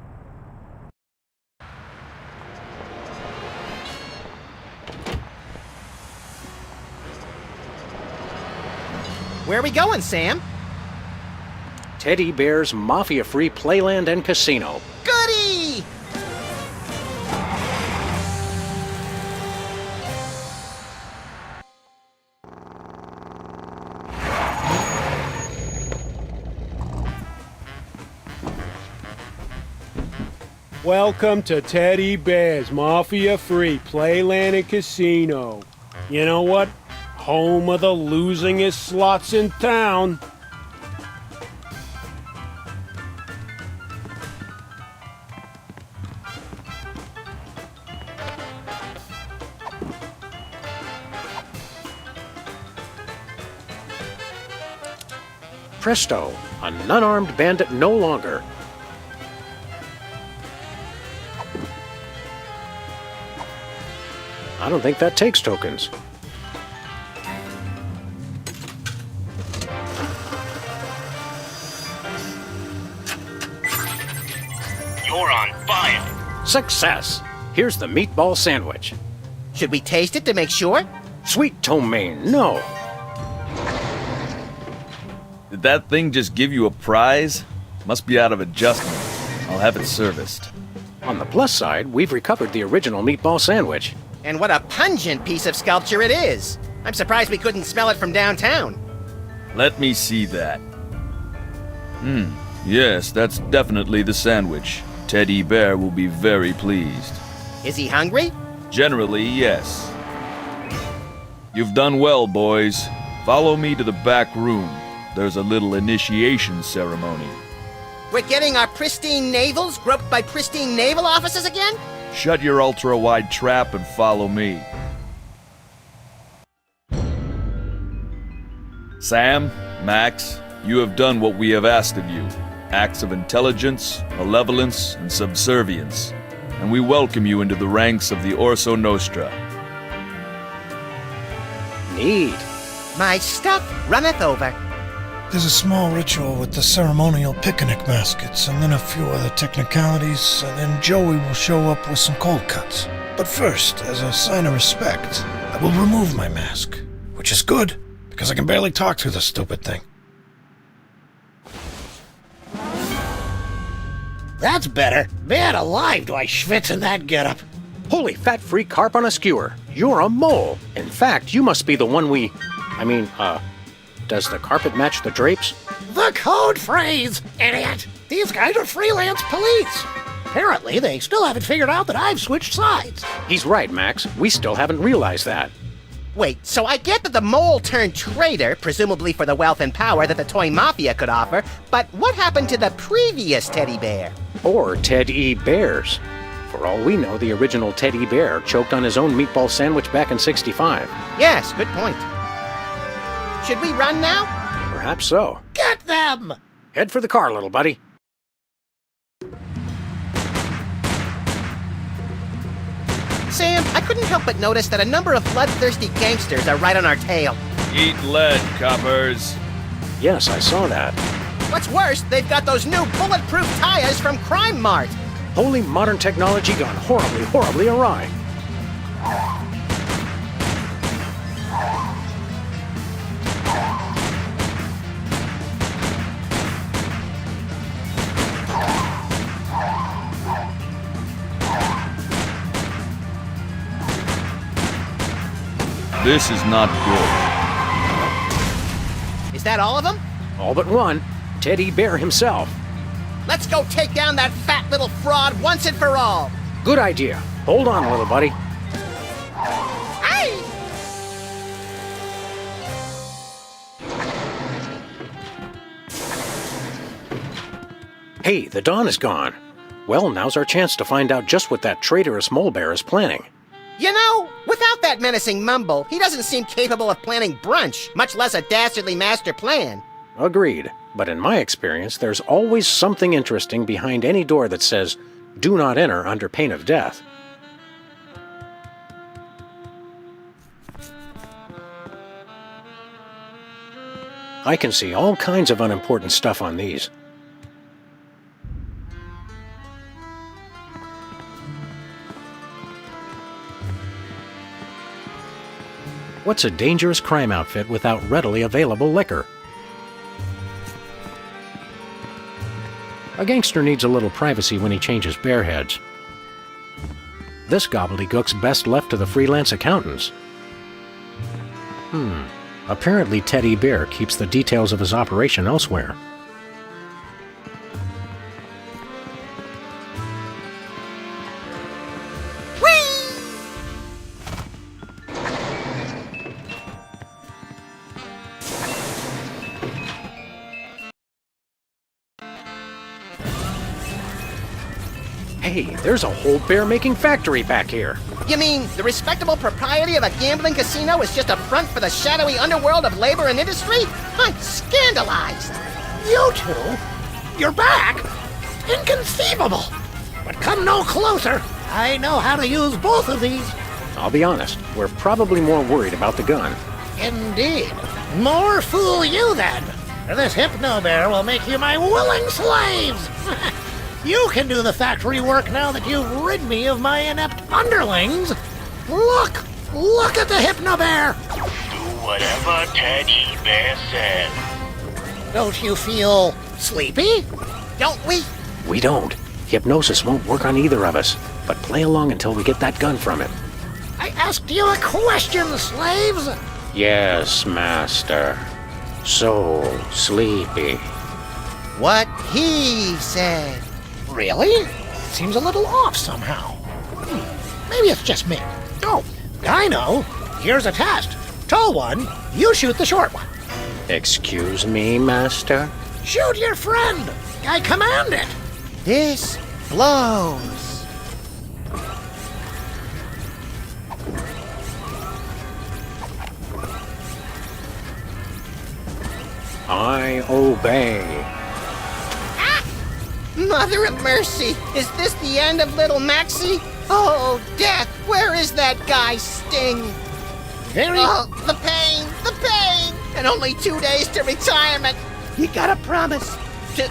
Where are we going, Sam? Teddy Bear's mafia-free playland and casino. Goody! Welcome to Teddy Bear's mafia-free playland and casino. You know what? Home of the losingest slots in town. Presto, an unarmed bandit no longer. I don't think that takes tokens. fired. Success! Here's the meatball sandwich. Should we taste it to make sure? Sweet ptomaine, no. Did that thing just give you a prize? Must be out of adjustment. I'll have it serviced. On the plus side, we've recovered the original meatball sandwich. And what a pungent piece of sculpture it is. I'm surprised we couldn't smell it from downtown. Let me see that. Yes, that's definitely the sandwich. Teddy Bear will be very pleased. Is he hungry? Generally, yes. You've done well, boys. Follow me to the back room. There's a little initiation ceremony. We're getting our pristine navels groped by pristine naval officers again? Shut your ultra-wide trap and follow me. Sam, Max, you have done what we have asked of you. Acts of intelligence, malevolence, and subservience. And we welcome you into the ranks of the Orso Nostra. Neat. My stuff runneth over. There's a small ritual with the ceremonial picnic baskets, and then a few other technicalities, and then Joey will show up with some cold cuts. But first, as a sign of respect, I will remove my mask. Which is good, because I can barely talk through the stupid thing. That's better. Man alive, do I schwitz in that getup. Holy fat-free carp on a skewer. You're a mole. In fact, you must be the one does the carpet match the drapes? The code phrase, idiot! These guys are freelance police. Apparently, they still haven't figured out that I've switched sides. He's right, Max. We still haven't realized that. Wait, so I get that the mole turned traitor, presumably for the wealth and power that the toy mafia could offer, but what happened to the previous teddy bear? Or Ted E. Bears. For all we know, the original Teddy Bear choked on his own meatball sandwich back in '65. Yes, good point. Should we run now? Perhaps so. Get them! Head for the car, little buddy. Sam, I couldn't help but notice that a number of bloodthirsty gangsters are right on our tail. Eat lead, coppers. Yes, I saw that. What's worse, they've got those new bulletproof tires from Crime Mart. Holy modern technology gone horribly, horribly awry. This is not good. Is that all of them? All but one. Teddy Bear himself. Let's go take down that fat little fraud once and for all. Good idea. Hold on, little buddy. Hey! Hey, the dawn is gone. Well, now's our chance to find out just what that traitorous mole bear is planning. You know, without that menacing mumble, he doesn't seem capable of planning brunch, much less a dastardly master plan. Agreed. But in my experience, there's always something interesting behind any door that says, "Do not enter under pain of death." I can see all kinds of unimportant stuff on these. What's a dangerous crime outfit without readily available liquor? A gangster needs a little privacy when he changes bear heads. This gobbledygook's best left to the freelance accountants. Apparently Teddy Bear keeps the details of his operation elsewhere. Hey, there's a whole bear-making factory back here. You mean the respectable propriety of a gambling casino is just a front for the shadowy underworld of labor and industry? I'm scandalized. You two? You're back? Inconceivable. But come no closer. I know how to use both of these. I'll be honest, we're probably more worried about the gun. Indeed. More fool you then. Or this hypno bear will make you my willing slaves. You can do the factory work now that you've rid me of my inept underlings. Look! Look at the Hypno-Bear! Do whatever Teddy Bear says. Don't you feel sleepy? Don't we? We don't. Hypnosis won't work on either of us. But play along until we get that gun from him. I asked you a question, slaves! Yes, Master. So sleepy. What he said. Really? Seems a little off somehow. Maybe it's just me. Oh, I know. Here's a test. Tall one, you shoot the short one. Excuse me, Master? Shoot your friend! I command it! This blows. I obey. Ah! Mother of mercy! Is this the end of little Maxie? Oh, death! Where is that guy's sting? Oh, the pain! The pain! And only 2 days to retirement! You gotta promise to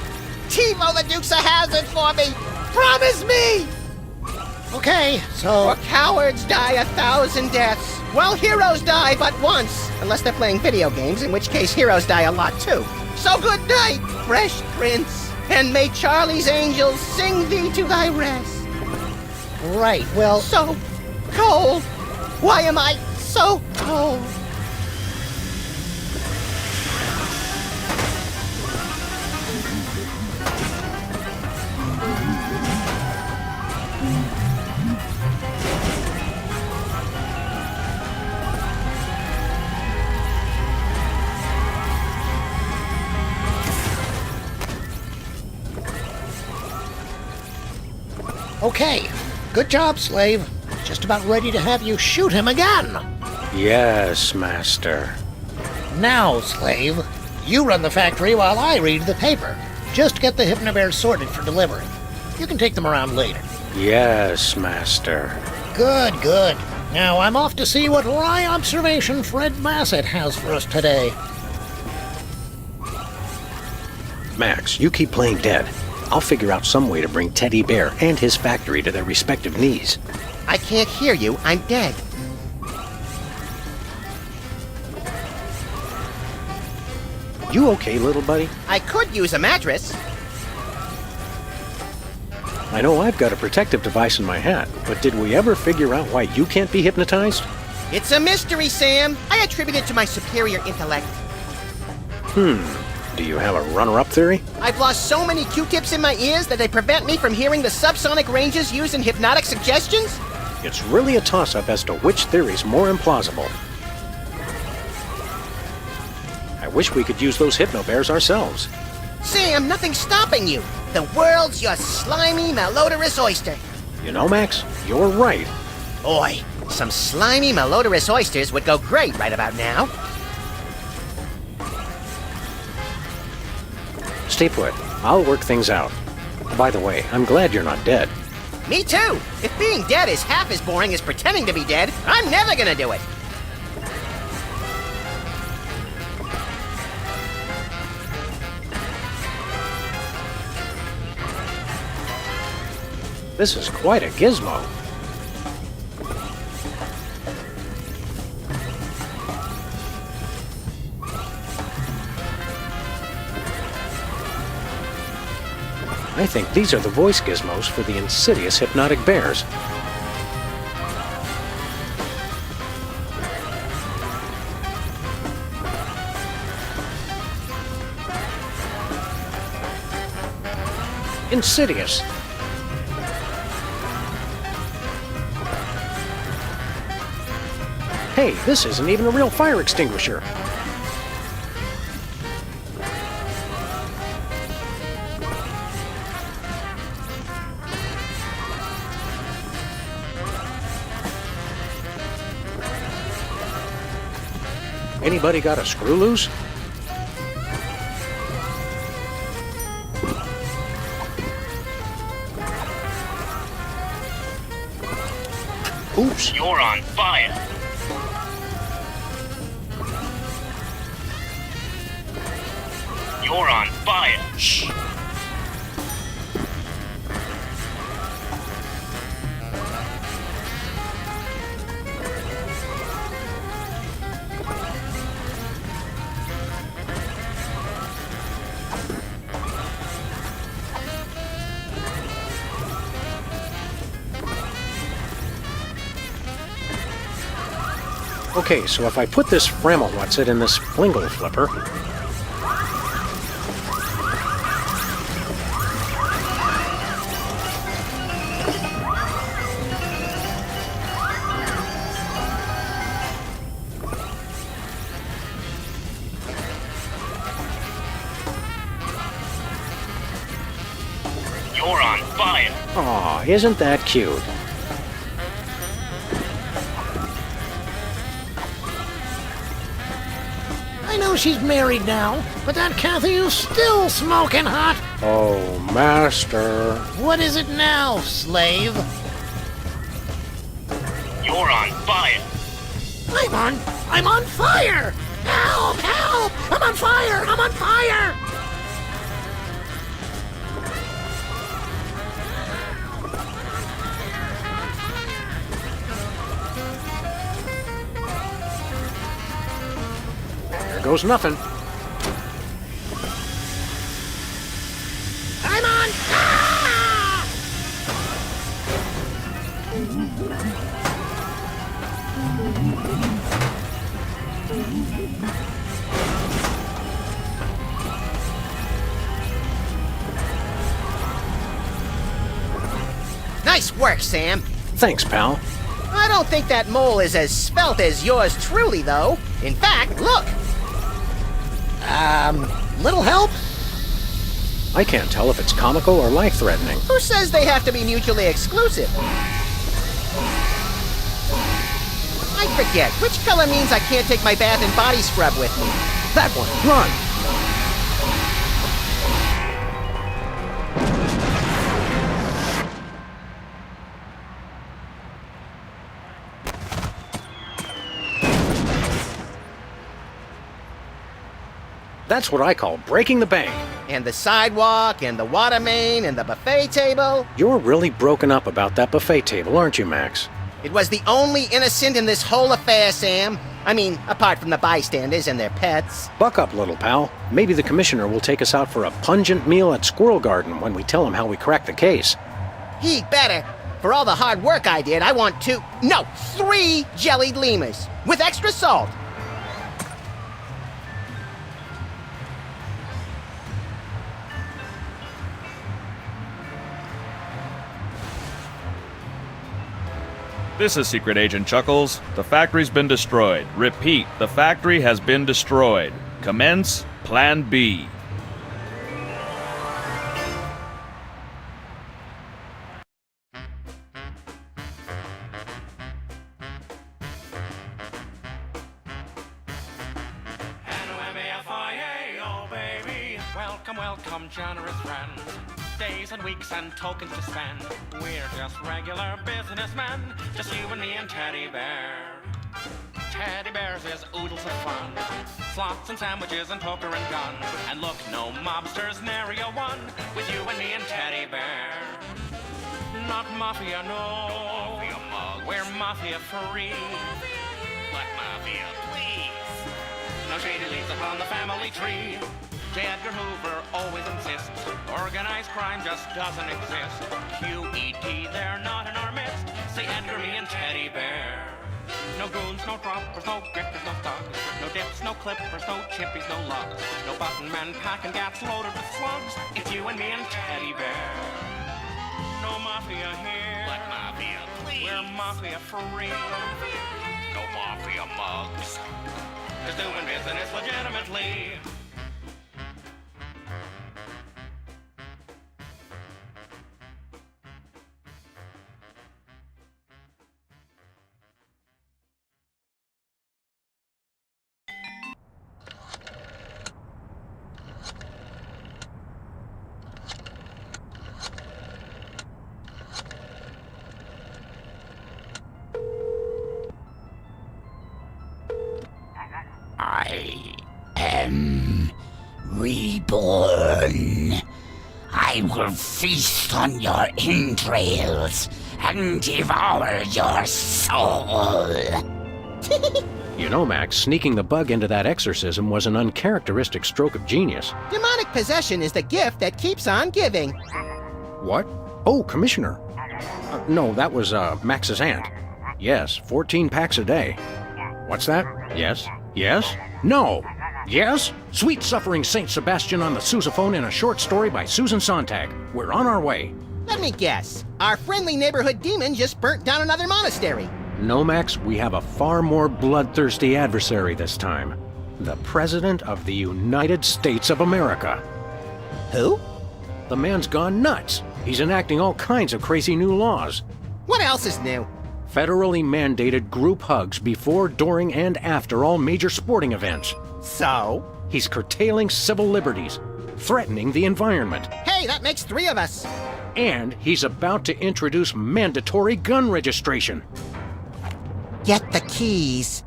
TiVo the Dukes of Hazzard for me! Promise me! Okay, so... For cowards die 1,000 deaths, while heroes die but once. Unless they're playing video games, in which case heroes die a lot too. So good night, fresh prince, and may Charlie's angels sing thee to thy rest. Right, well... So cold. Why am I so cold? Okay, good job, slave. Just about ready to have you shoot him again. Yes, Master. Now, slave, you run the factory while I read the paper. Just get the Hypno-Bears sorted for delivery. You can take them around later. Yes, Master. Good, good. Now I'm off to see what wry observation Fred Massett has for us today. Max, you keep playing dead. I'll figure out some way to bring Teddy Bear and his factory to their respective knees. I can't hear you. I'm dead. You okay, little buddy? I could use a mattress. I know I've got a protective device in my hat, but did we ever figure out why you can't be hypnotized? It's a mystery, Sam. I attribute it to my superior intellect. Do you have a runner-up theory? I've lost so many Q-tips in my ears that they prevent me from hearing the subsonic ranges used in hypnotic suggestions? It's really a toss-up as to which theory's more implausible. I wish we could use those Hypno-Bears ourselves. Sam, nothing's stopping you. The world's your slimy, malodorous oyster. You know, Max, you're right. Boy, some slimy, malodorous oysters would go great right about now. Stay put. I'll work things out. By the way, I'm glad you're not dead. Me too. If being dead is half as boring as pretending to be dead, I'm never gonna do it. This is quite a gizmo. I think these are the voice gizmos for the insidious hypnotic bears. Insidious. Hey, this isn't even a real fire extinguisher. Anybody got a screw loose? Oops. You're on fire. You're on fire. Shh. Okay, so if I put this Frammelwhatsit in this Flingle flipper... You're on fire. Aw, isn't that cute? I know she's married now, but that Kathy is still smoking hot. Oh, master. What is it now, slave? You're on fire. I'm on fire! Help! Help! I'm on fire! I'm on fire! There goes nothing. I'm on! Ah! Nice work, Sam. Thanks, pal. I don't think that mole is as svelte as yours truly, though. In fact, look. Little help? I can't tell if it's comical or life-threatening. Who says they have to be mutually exclusive? I forget. Which color means I can't take my bath and body scrub with me? That one. Run! That's what I call breaking the bank. And the sidewalk, and the water main, and the buffet table. You're really broken up about that buffet table, aren't you, Max? It was the only innocent in this whole affair, Sam. I mean, apart from the bystanders and their pets. Buck up, little pal. Maybe the commissioner will take us out for a pungent meal at Squirrel Garden when we tell him how we cracked the case. He better. For all the hard work I did, I want 3 jellied lemurs. With extra salt. This is Secret Agent Chuckles. The factory's been destroyed. Repeat, the factory has been destroyed. Commence Plan B. Welcome, welcome, generous friends. Days and weeks and tokens to spend. We're just regular businessmen, just you and me and Teddy Bear. Teddy Bears is oodles of fun, slots and sandwiches and poker and guns. And look, no mobsters, nary a one, with you and me and Teddy Bear. Not mafia, no. Mafia mugs. We're mafia free. Black mafia, please. No shady leaves upon the family tree. J. Edgar Hoover always insists organized crime just doesn't exist. QED, they're not in our midst. Say Edgar, me, and Teddy Bear. No goons, no droppers, no grifters, no thugs. No dips, no clippers, no chippies, no lugs. No button men packing gats loaded with slugs. It's you and me and Teddy Bear. No mafia here. Black mafia, please. We're mafia free. No mafia mugs. Just doing business legitimately. I am reborn. I will feast on your entrails and devour your soul. You know, Max, sneaking the bug into that exorcism was an uncharacteristic stroke of genius. Demonic possession is the gift that keeps on giving. What? Oh, Commissioner. No, that was Max's aunt. Yes, 14 packs a day. What's that? Yes? Yes? No! Yes? Sweet Suffering Saint Sebastian on the sousaphone in a short story by Susan Sontag. We're on our way. Let me guess. Our friendly neighborhood demon just burnt down another monastery. No, Max, we have a far more bloodthirsty adversary this time. The President of the United States of America. Who? The man's gone nuts. He's enacting all kinds of crazy new laws. What else is new? Federally mandated group hugs before, during, and after all major sporting events. So? He's curtailing civil liberties, threatening the environment. Hey, that makes 3 of us. And he's about to introduce mandatory gun registration. Get the keys.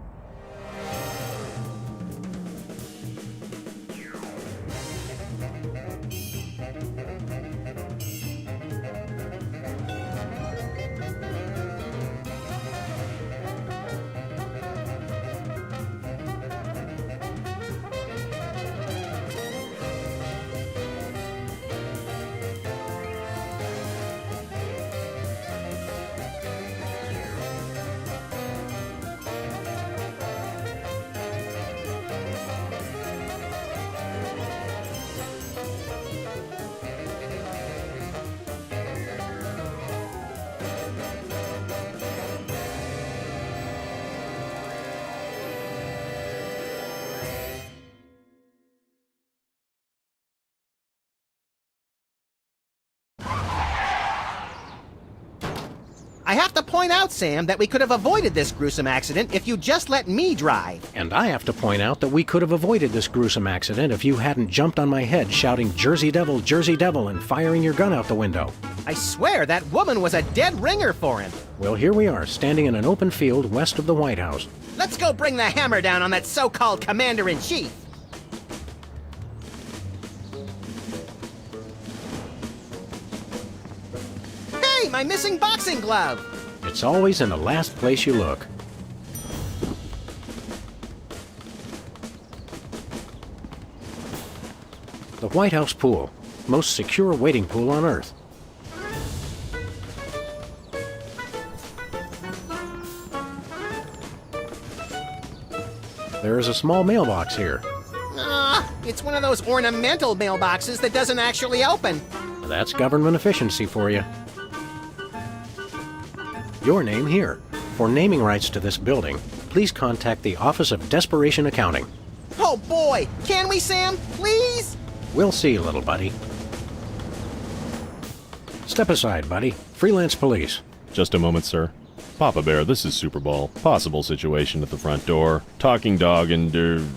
I have to point out, Sam, that we could have avoided this gruesome accident if you just let me drive. And I have to point out that we could have avoided this gruesome accident if you hadn't jumped on my head shouting Jersey Devil, and firing your gun out the window. I swear that woman was a dead ringer for him. Well, here we are, standing in an open field west of the White House. Let's go bring the hammer down on that so-called commander-in-chief. Hey, my missing boxing glove! It's always in the last place you look. The White House pool. Most secure waiting pool on Earth. There is a small mailbox here. It's one of those ornamental mailboxes that doesn't actually open. That's government efficiency for you. Your name here. For naming rights to this building, please contact the Office of Desperation Accounting. Oh boy! Can we, Sam? Please? We'll see, little buddy. Step aside, buddy. Freelance Police. Just a moment, sir. Papa Bear, this is Super Bowl. Possible situation at the front door. Talking dog and,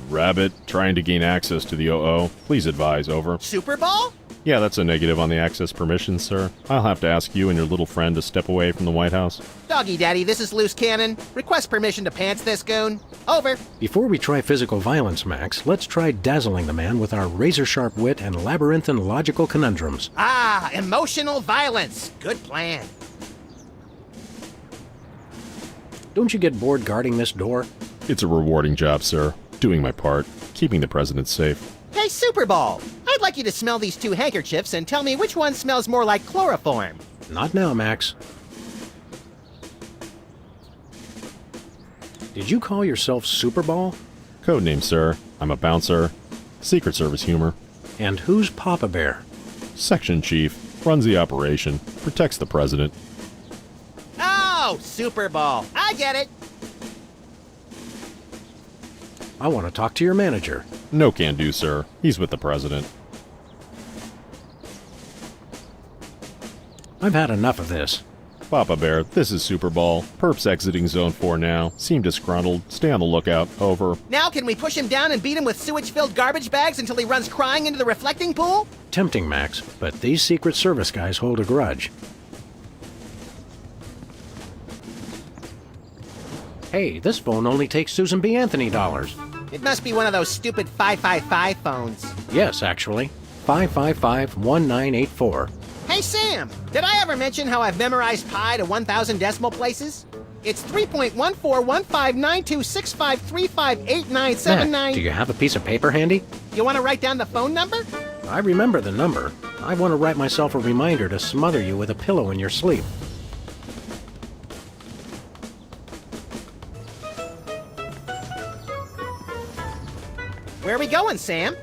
rabbit trying to gain access to the OO. Please advise, over. Super Bowl? Yeah, that's a negative on the access permissions, sir. I'll have to ask you and your little friend to step away from the White House. Doggy Daddy, this is Loose Cannon. Request permission to pants this goon. Over. Before we try physical violence, Max, let's try dazzling the man with our razor-sharp wit and labyrinthine logical conundrums. Ah, emotional violence. Good plan. Don't you get bored guarding this door? It's a rewarding job, sir. Doing my part. Keeping the president safe. Hey, Super Bowl. I'd like you to smell these 2 handkerchiefs and tell me which one smells more like chloroform. Not now, Max. Did you call yourself Super Bowl? Codename, sir. I'm a bouncer. Secret Service humor. And who's Papa Bear? Section Chief. Runs the operation. Protects the president. Oh, Super Bowl. I get it. I want to talk to your manager. No can do, sir. He's with the president. I've had enough of this. Papa Bear, this is Super Bowl. Perps exiting Zone 4 now. Seem disgruntled. Stay on the lookout. Over. Now can we push him down and beat him with sewage-filled garbage bags until he runs crying into the reflecting pool? Tempting, Max, but these Secret Service guys hold a grudge. Hey, this phone only takes Susan B. Anthony dollars. It must be one of those stupid 555 phones. Yes, actually. 555-1984. Hey, Sam, did I ever mention how I've memorized pi to 1,000 decimal places? It's 3.14159265358979. Do you have a piece of paper handy? You want to write down the phone number? I remember the number. I want to write myself a reminder to smother you with a pillow in your sleep. Where are we going, Sam?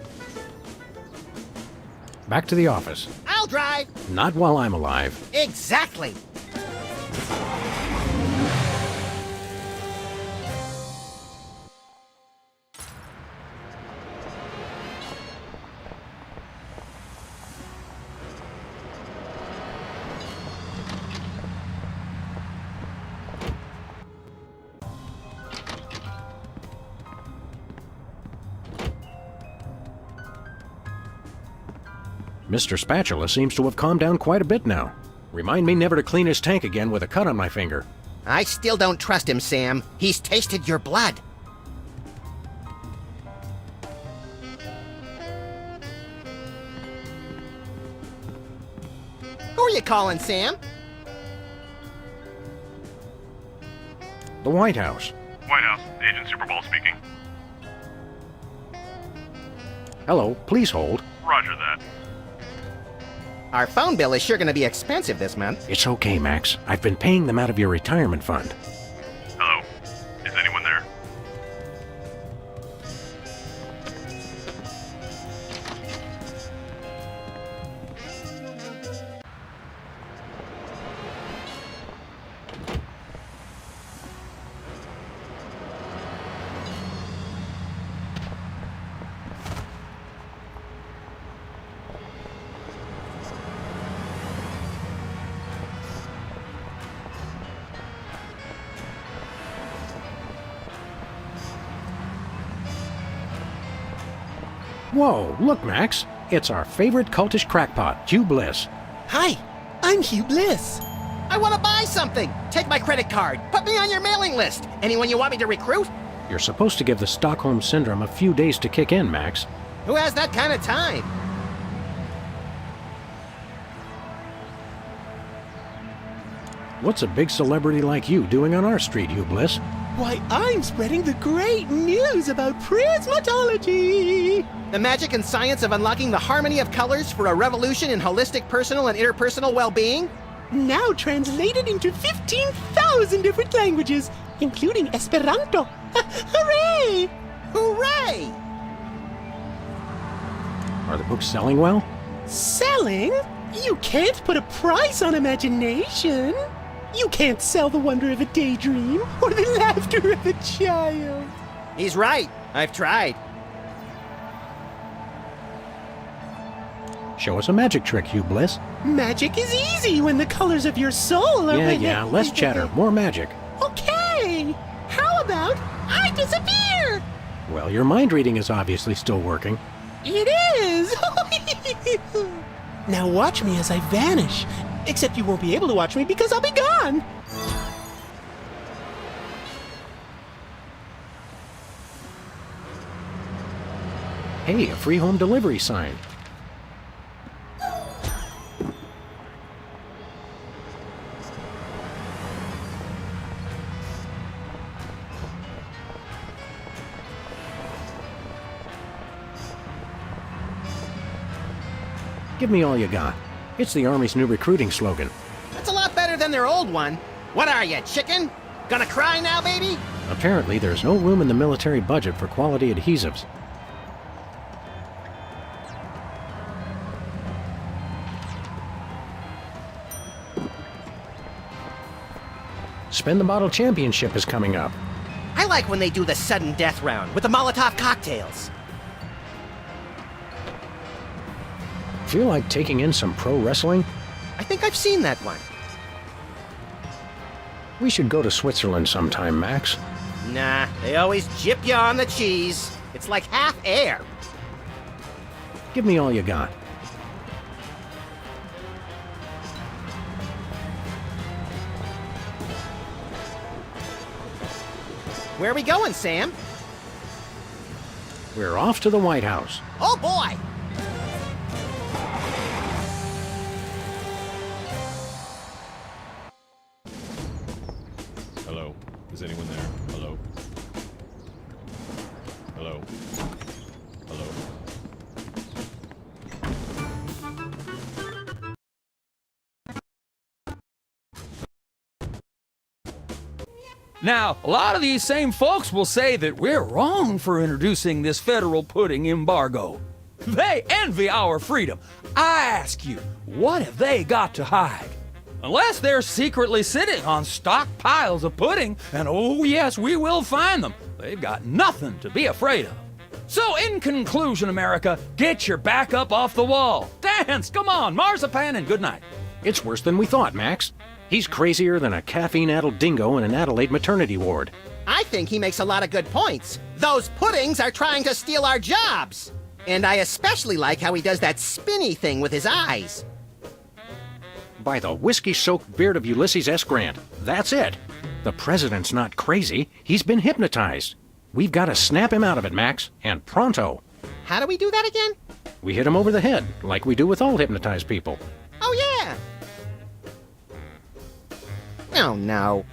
Back to the office. I'll drive. Not while I'm alive. Exactly. Mr. Spatula seems to have calmed down quite a bit now. Remind me never to clean his tank again with a cut on my finger. I still don't trust him, Sam. He's tasted your blood. Who are you calling, Sam? The White House. White House, Agent Superball speaking. Hello, please hold. Roger that. Our phone bill is sure going to be expensive this month. It's okay, Max. I've been paying them out of your retirement fund. Hello? Is anyone there? Whoa, look, Max. It's our favorite cultish crackpot, Hugh Bliss. Hi, I'm Hugh Bliss. I want to buy something. Take my credit card. Put me on your mailing list. Anyone you want me to recruit? You're supposed to give the Stockholm Syndrome a few days to kick in, Max. Who has that kind of time? What's a big celebrity like you doing on our street, Hugh Bliss? Why, I'm spreading the great news about prismatology! The magic and science of unlocking the harmony of colors for a revolution in holistic personal and interpersonal well-being? Now translated into 15,000 different languages, including Esperanto. Hooray! Hooray! Are the books selling well? Selling? You can't put a price on imagination. You can't sell the wonder of a daydream or the laughter of a child. He's right. I've tried. Show us a magic trick, Hugh Bliss. Magic is easy when the colors of your soul are... Yeah, less chatter, more magic. Okay. How about I disappear? Well, your mind reading is obviously still working. It is! Now watch me as I vanish. Except you won't be able to watch me because I'll be gone. Hey, a free home delivery sign. Give me all you got. It's the Army's new recruiting slogan. That's a lot better than their old one. What are you, chicken? Gonna cry now, baby? Apparently, there's no room in the military budget for quality adhesives. Spin the Bottle Championship is coming up. I like when they do the sudden death round with the Molotov cocktails. Feel like taking in some pro wrestling? I think I've seen that one. We should go to Switzerland sometime, Max. Nah, they always jip you on the cheese. It's like half air. Give me all you got. Where are we going, Sam? We're off to the White House. Oh, boy! Hello? Is anyone there? Hello? Hello? Hello? Now, a lot of these same folks will say that we're wrong for introducing this federal pudding embargo. They envy our freedom. I ask you, what have they got to hide? Unless they're secretly sitting on stockpiles of pudding, and oh yes, we will find them. They've got nothing to be afraid of. So in conclusion, America, get your back up off the wall. Dance, come on, marzipan, and good night. It's worse than we thought, Max. He's crazier than a caffeine-addled dingo in an Adelaide maternity ward. I think he makes a lot of good points. Those puddings are trying to steal our jobs. And I especially like how he does that spinny thing with his eyes. By the whiskey-soaked beard of Ulysses S. Grant, that's it. The president's not crazy. He's been hypnotized. We've got to snap him out of it, Max, and pronto. How do we do that again? We hit him over the head, like we do with all hypnotized people. Oh, yeah. Oh, no.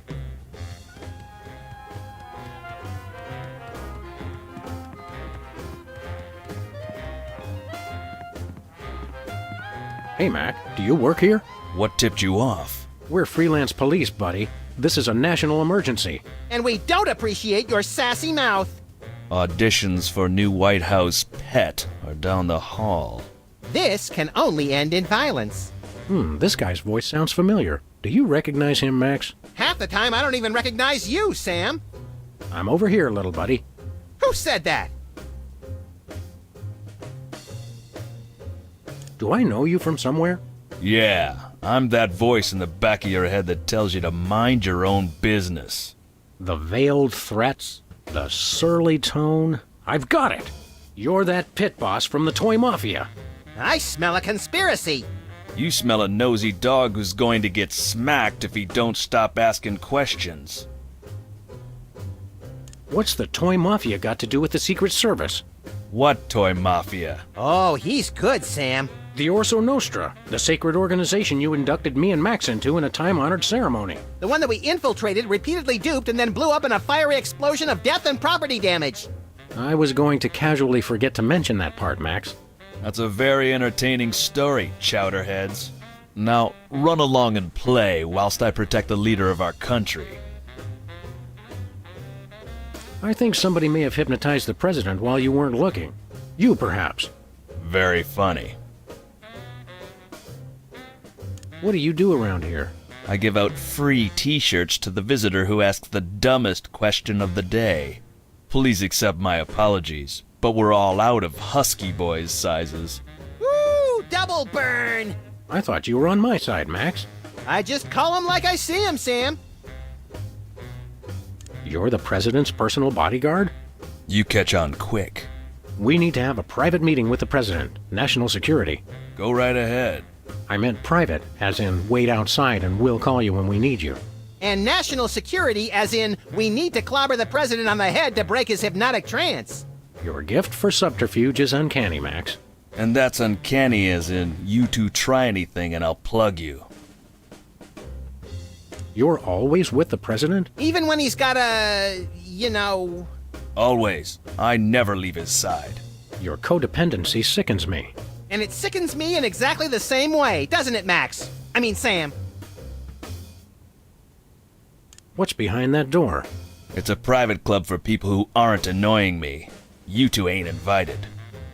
Hey, Mac, do you work here? What tipped you off? We're Freelance Police, buddy. This is a national emergency. And we don't appreciate your sassy mouth. Auditions for new White House pet are down the hall. This can only end in violence. This guy's voice sounds familiar. Do you recognize him, Max? Half the time, I don't even recognize you, Sam. I'm over here, little buddy. Who said that? Do I know you from somewhere? Yeah, I'm that voice in the back of your head that tells you to mind your own business. The veiled threats, the surly tone. I've got it. You're that pit boss from the Toy Mafia. I smell a conspiracy. You smell a nosy dog who's going to get smacked if he don't stop asking questions. What's the Toy Mafia got to do with the Secret Service? What Toy Mafia? Oh, he's good, Sam. The Orso Nostra, the sacred organization you inducted me and Max into in a time-honored ceremony. The one that we infiltrated, repeatedly duped, and then blew up in a fiery explosion of death and property damage. I was going to casually forget to mention that part, Max. That's a very entertaining story, chowderheads. Now, run along and play whilst I protect the leader of our country. I think somebody may have hypnotized the president while you weren't looking. You, perhaps. Very funny. What do you do around here? I give out free t-shirts to the visitor who asks the dumbest question of the day. Please accept my apologies, but we're all out of Husky Boys sizes. Woo! Double burn! I thought you were on my side, Max. I just call him like I see him, Sam. You're the president's personal bodyguard? You catch on quick. We need to have a private meeting with the president. National security. Go right ahead. I meant private, as in wait outside and we'll call you when we need you. And national security, as in we need to clobber the president on the head to break his hypnotic trance. Your gift for subterfuge is uncanny, Max. And that's uncanny as in you two try anything and I'll plug you. You're always with the president? Even when he's got a, Always. I never leave his side. Your codependency sickens me. And it sickens me in exactly the same way, doesn't it, Max? I mean, Sam. What's behind that door? It's a private club for people who aren't annoying me. You two ain't invited.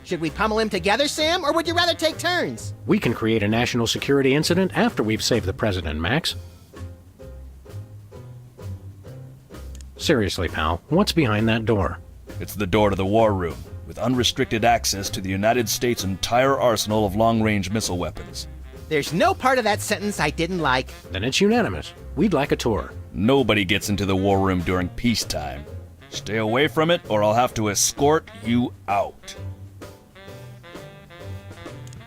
Should we pummel him together, Sam, or would you rather take turns? We can create a national security incident after we've saved the president, Max. Seriously, pal, what's behind that door? It's the door to the war room, with unrestricted access to the United States' entire arsenal of long-range missile weapons. There's no part of that sentence I didn't like. Then it's unanimous. We'd like a tour. Nobody gets into the war room during peacetime. Stay away from it, or I'll have to escort you out.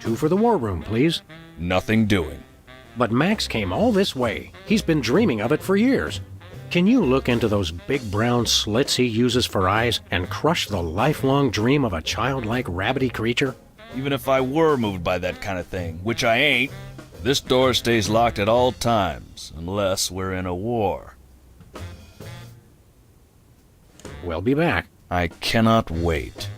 2 for the war room, please. Nothing doing. But Max came all this way. He's been dreaming of it for years. Can you look into those big brown slits he uses for eyes and crush the lifelong dream of a childlike rabbity creature? Even if I were moved by that kind of thing, which I ain't, this door stays locked at all times, unless we're in a war. We'll be back. I cannot wait.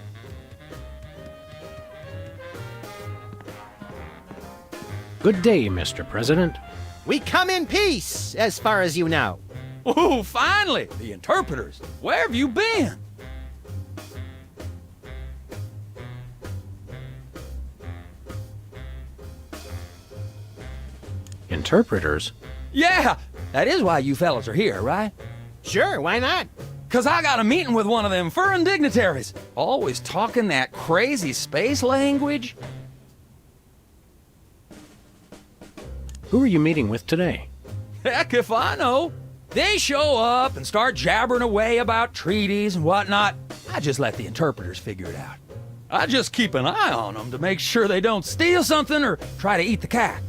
Good day, Mr. President. We come in peace, as far as you know. Oh, finally! The interpreters. Where have you been? Interpreters? Yeah, that is why you fellas are here, right? Sure, why not? 'Cause I got a meeting with one of them foreign dignitaries. Always talking that crazy space language. Who are you meeting with today? Heck if I know. They show up and start jabbering away about treaties and whatnot. I just let the interpreters figure it out. I just keep an eye on them to make sure they don't steal something or try to eat the cat.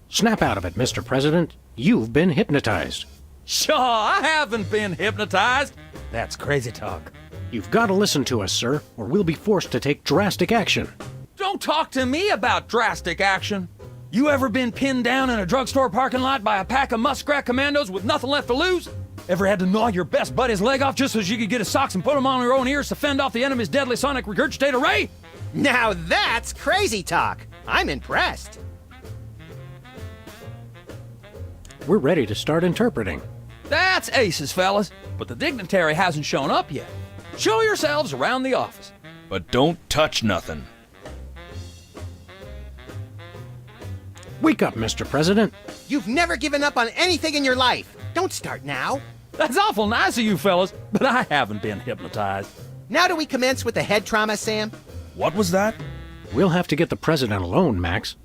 Snap out of it, Mr. President. You've been hypnotized. Sure, I haven't been hypnotized. That's crazy talk. You've got to listen to us, sir, or we'll be forced to take drastic action. Don't talk to me about drastic action. You ever been pinned down in a drugstore parking lot by a pack of muskrat commandos with nothing left to lose? Ever had to gnaw your best buddy's leg off just so you could get his socks and put them on your own ears to fend off the enemy's deadly sonic regurgitate array? Now that's crazy talk. I'm impressed. We're ready to start interpreting. That's aces, fellas, but the dignitary hasn't shown up yet. Show yourselves around the office. But don't touch nothing. Wake up, Mr. President. You've never given up on anything in your life. Don't start now. That's awful nice of you fellas, but I haven't been hypnotized. Now do we commence with the head trauma, Sam? What was that? We'll have to get the President alone, Max.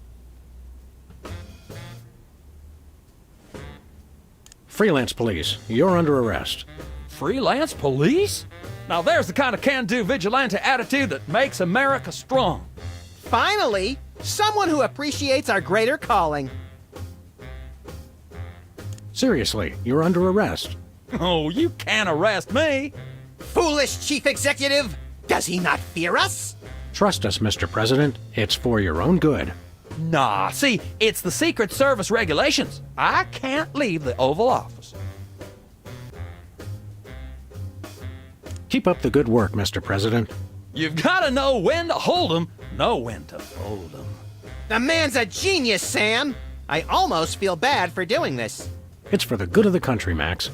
Freelance Police, you're under arrest. Freelance Police? Now there's the kind of can-do vigilante attitude that makes America strong. Finally, someone who appreciates our greater calling. Seriously, you're under arrest. Oh, you can't arrest me. Foolish chief executive! Does he not fear us? Trust us, Mr. President. It's for your own good. Nah, see, it's the Secret Service regulations. I can't leave the Oval Office. Keep up the good work, Mr. President. You've got to know when to hold 'em, know when to fold 'em. The man's a genius, Sam! I almost feel bad for doing this. It's for the good of the country, Max.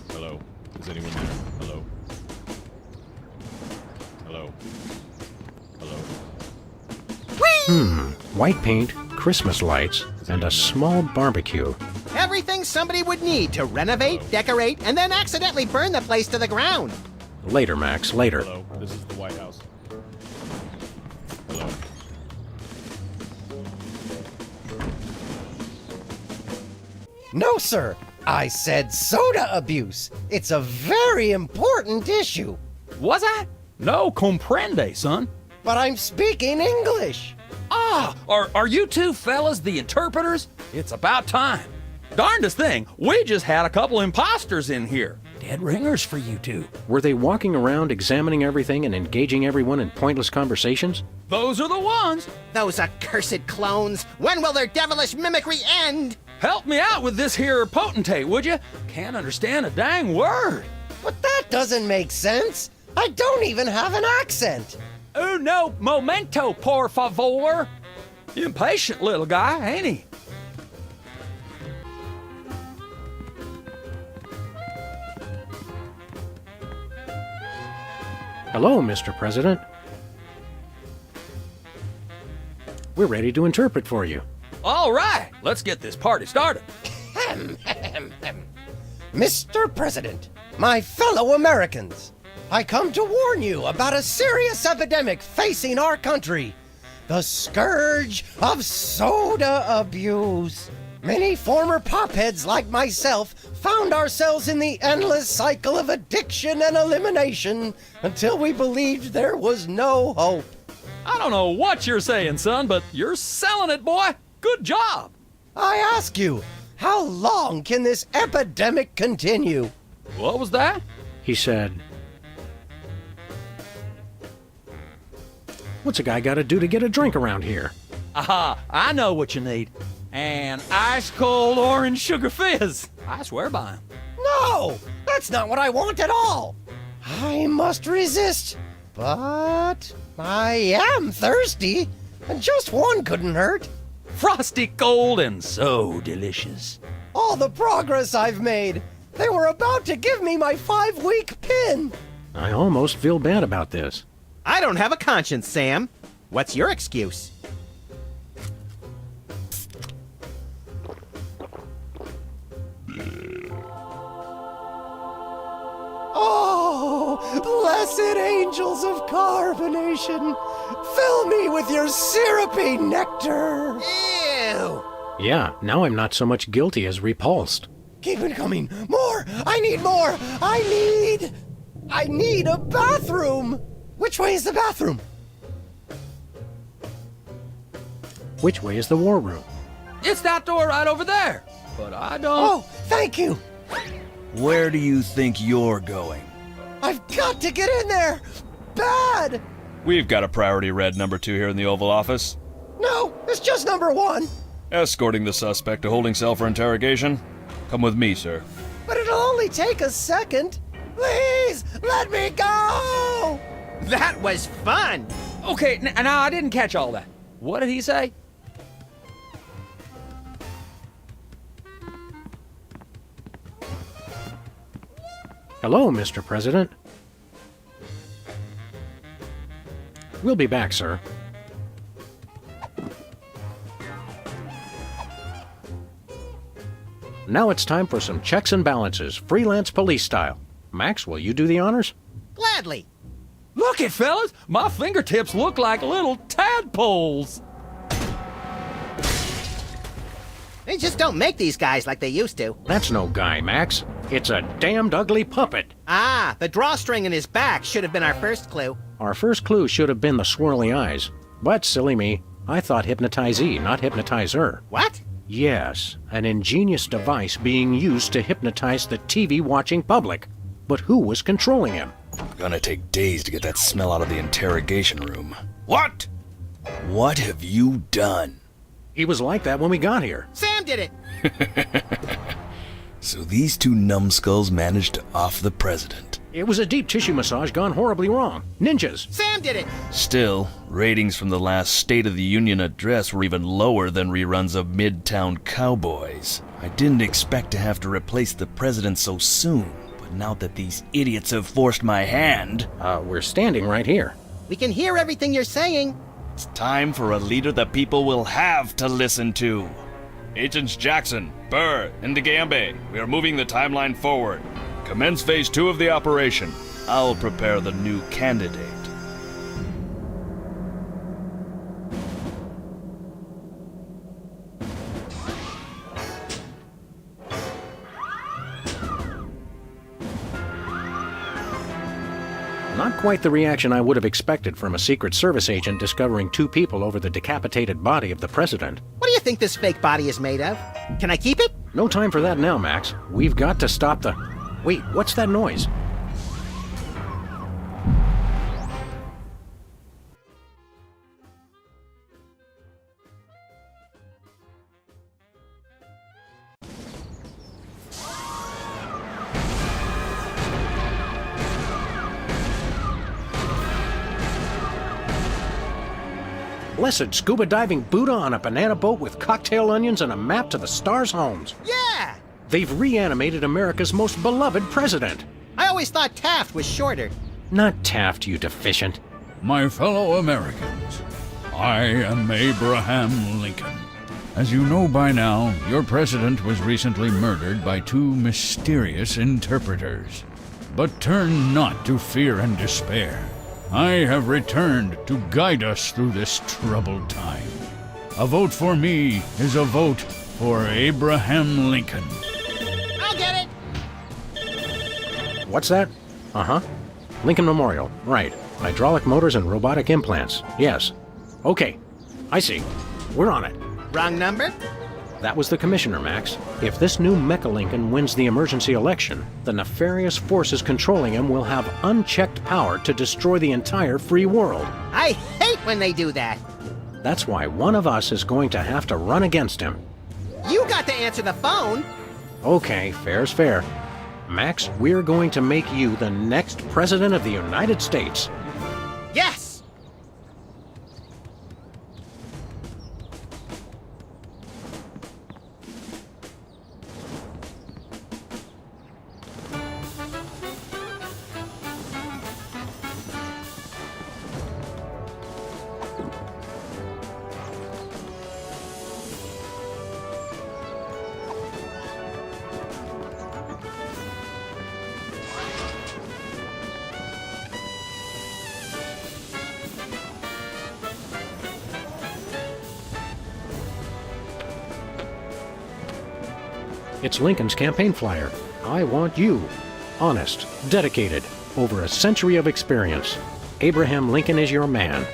Hello. Is anyone there? Hello. Hello. Hello. White paint, Christmas lights, and a small barbecue. Everything somebody would need to renovate, decorate, and then accidentally burn the place to the ground. Later, Max, later. Hello. This is the White House. Hello. No, sir. I said soda abuse. It's a very important issue. Was I? No comprende, son. But I'm speaking English. Ah, are you two fellas the interpreters? It's about time. Darndest thing, we just had a couple imposters in here. Dead ringers for you two. Were they walking around examining everything and engaging everyone in pointless conversations? Those are the ones. Those accursed clones. When will their devilish mimicry end? Help me out with this here potentate, would you? Can't understand a dang word. But that doesn't make sense. I don't even have an accent. Uno momento, por favor. Impatient little guy, ain't he? Hello, Mr. President. We're ready to interpret for you. All right, let's get this party started. Mr. President, my fellow Americans, I come to warn you about a serious epidemic facing our country. The scourge of soda abuse. Many former popheads like myself found ourselves in the endless cycle of addiction and elimination until we believed there was no hope. I don't know what you're saying, son, but you're selling it, boy. Good job. I ask you, how long can this epidemic continue? What was that? He said, "What's a guy got to do to get a drink around here?" Aha, I know what you need. An ice-cold orange sugar fizz. I swear by him. No, That's not what I want at all. I must resist. But I am thirsty, and just one couldn't hurt. Frosty cold and so delicious. All the progress I've made. They were about to give me my 5-week pin. I almost feel bad about this. I don't have a conscience, Sam. What's your excuse? Oh, blessed angels of carbonation, fill me with your syrupy nectar. Ew! Yeah, now I'm not so much guilty as repulsed. Keep it coming. More! I need more! I need a bathroom! Which way is the bathroom? Which way is the war room? It's that door right over there. But I don't... Oh, thank you! Where do you think you're going? I've got to get in there! Bad! We've got a priority red number 2 here in the Oval Office. No, it's just number 1. Escorting the suspect to holding cell for interrogation. Come with me, sir. But it'll only take a second. Please, let me go! That was fun! Okay, now I didn't catch all that. What did he say? Hello, Mr. President. We'll be back, sir. Now it's time for some checks and balances, Freelance Police style. Max, will you do the honors? Gladly. Look it, fellas! My fingertips look like little tadpoles! They just don't make these guys like they used to. That's no guy, Max. It's a damned ugly puppet. Ah, the drawstring in his back should have been our first clue. Our first clue should have been the swirly eyes. But, silly me, I thought hypnotizee, not hypnotizer. What? Yes, an ingenious device being used to hypnotize the TV-watching public. But who was controlling him? Gonna take days to get that smell out of the interrogation room. What? What have you done? He was like that when we got here. Sam did it! So these two numbskulls managed to off the president. It was a deep tissue massage gone horribly wrong. Ninjas! Sam did it! Still, ratings from the last State of the Union address were even lower than reruns of Midtown Cowboys. I didn't expect to have to replace the president so soon, but now that these idiots have forced my hand... we're standing right here. We can hear everything you're saying. It's time for a leader the people will have to listen to. Agents Jackson, Burr, and DeGambe, we are moving the timeline forward. Commence phase 2 of the operation. I'll prepare the new candidate. Not quite the reaction I would have expected from a Secret Service agent discovering 2 people over the decapitated body of the president. What do you think this fake body is made of? Can I keep it? No time for that now, Max. We've got to stop the... Wait, what's that noise? Blessed scuba diving Buddha on a banana boat with cocktail onions and a map to the stars' homes. Yeah! They've reanimated America's most beloved president. I always thought Taft was shorter. Not Taft, you deficient. My fellow Americans, I am Abraham Lincoln. As you know by now, your president was recently murdered by 2 mysterious interpreters. But turn not to fear and despair. I have returned to guide us through this troubled time. A vote for me is a vote for Abraham Lincoln. I'll get it! What's that? Uh-huh. Lincoln Memorial. Right. Hydraulic motors and robotic implants. Yes. Okay. I see. We're on it. Wrong number? That was the commissioner, Max. If this new Mecha Lincoln wins the emergency election, the nefarious forces controlling him will have unchecked power to destroy the entire free world. I hate when they do that. That's why one of us is going to have to run against him. You got to answer the phone. Okay, fair's fair. Max, we're going to make you the next President of the United States. Yes! It's Lincoln's campaign flyer. I want you. Honest, dedicated, over a century of experience. Abraham Lincoln is your man.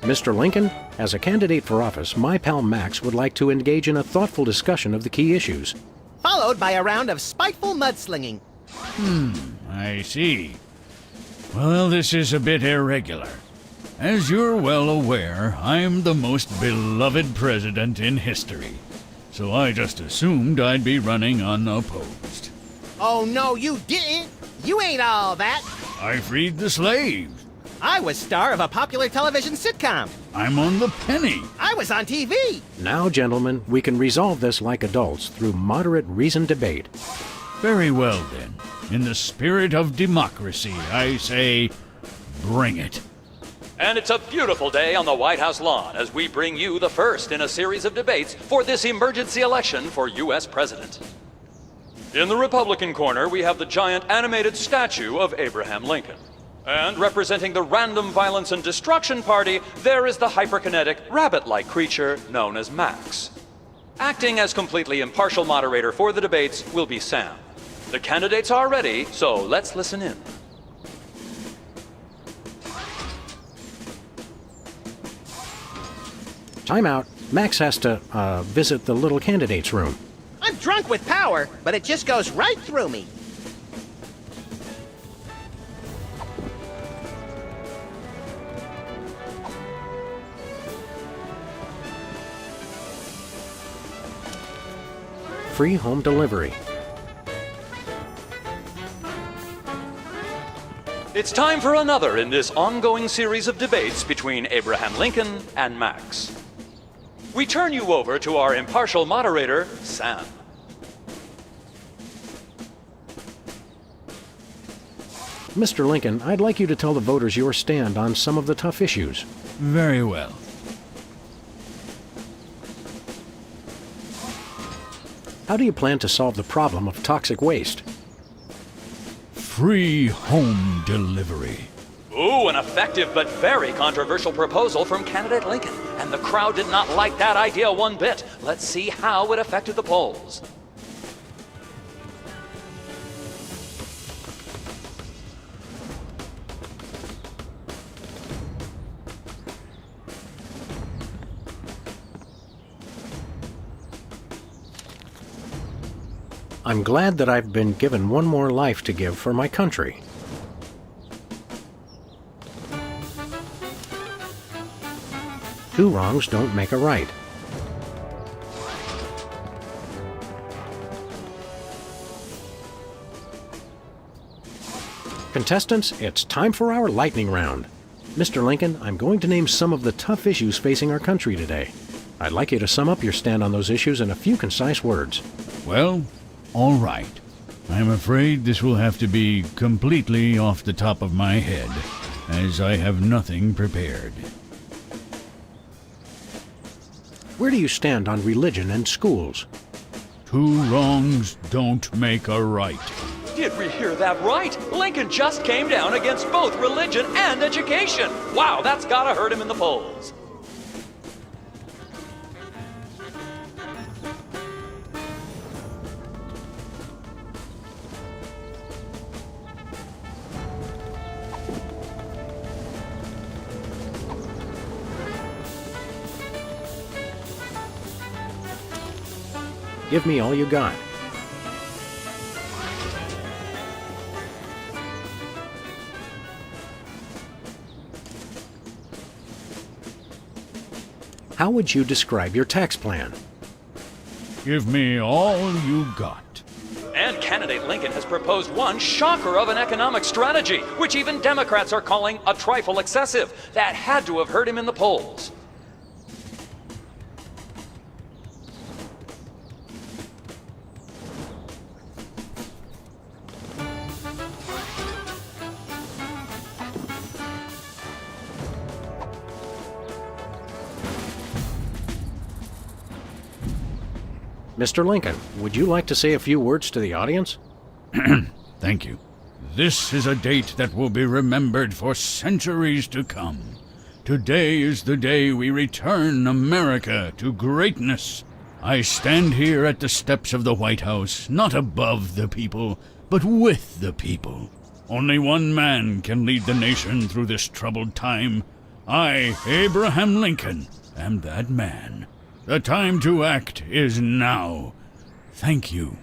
Mr. Lincoln, as a candidate for office, my pal Max would like to engage in a thoughtful discussion of the key issues. Followed by a round of spiteful mudslinging. I see. Well, this is a bit irregular. As you're well aware, I'm the most beloved president in history. So I just assumed I'd be running unopposed. Oh, no, you didn't. You ain't all that. I freed the slaves. I was star of a popular television sitcom. I'm on the penny. I was on TV. Now, gentlemen, we can resolve this like adults through moderate reasoned debate. Very well, then. In the spirit of democracy, I say, bring it. And it's a beautiful day on the White House lawn as we bring you the first in a series of debates for this emergency election for U.S. President. In the Republican corner, we have the giant animated statue of Abraham Lincoln. And representing the Random Violence and Destruction Party, there is the hyperkinetic, rabbit-like creature known as Max. Acting as completely impartial moderator for the debates will be Sam. The candidates are ready, so let's listen in. Time out. Max has to, visit the little candidate's room. I'm drunk with power, but it just goes right through me. Free home delivery. It's time for another in this ongoing series of debates between Abraham Lincoln and Max. We turn you over to our impartial moderator, Sam. Mr. Lincoln, I'd like you to tell the voters your stand on some of the tough issues. Very well. How do you plan to solve the problem of toxic waste? Free home delivery. Ooh, an effective but very controversial proposal from candidate Lincoln. And the crowd did not like that idea one bit. Let's see how it affected the polls. I'm glad that I've been given one more life to give for my country. Two wrongs don't make a right. Contestants, it's time for our lightning round. Mr. Lincoln, I'm going to name some of the tough issues facing our country today. I'd like you to sum up your stand on those issues in a few concise words. Well, all right. I'm afraid this will have to be completely off the top of my head, as I have nothing prepared. Where do you stand on religion and schools? Two wrongs don't make a right. Did we hear that right? Lincoln just came down against both religion and education. Wow, that's gotta hurt him in the polls. Give me all you got. How would you describe your tax plan? Give me all you got. And candidate Lincoln has proposed one shocker of an economic strategy, which even Democrats are calling a trifle excessive. That had to have hurt him in the polls. Mr. Lincoln, would you like to say a few words to the audience? Thank you. This is a date that will be remembered for centuries to come. Today is the day we return America to greatness. I stand here at the steps of the White House, not above the people, but with the people. Only one man can lead the nation through this troubled time. I, Abraham Lincoln, am that man. The time to act is now. Thank you.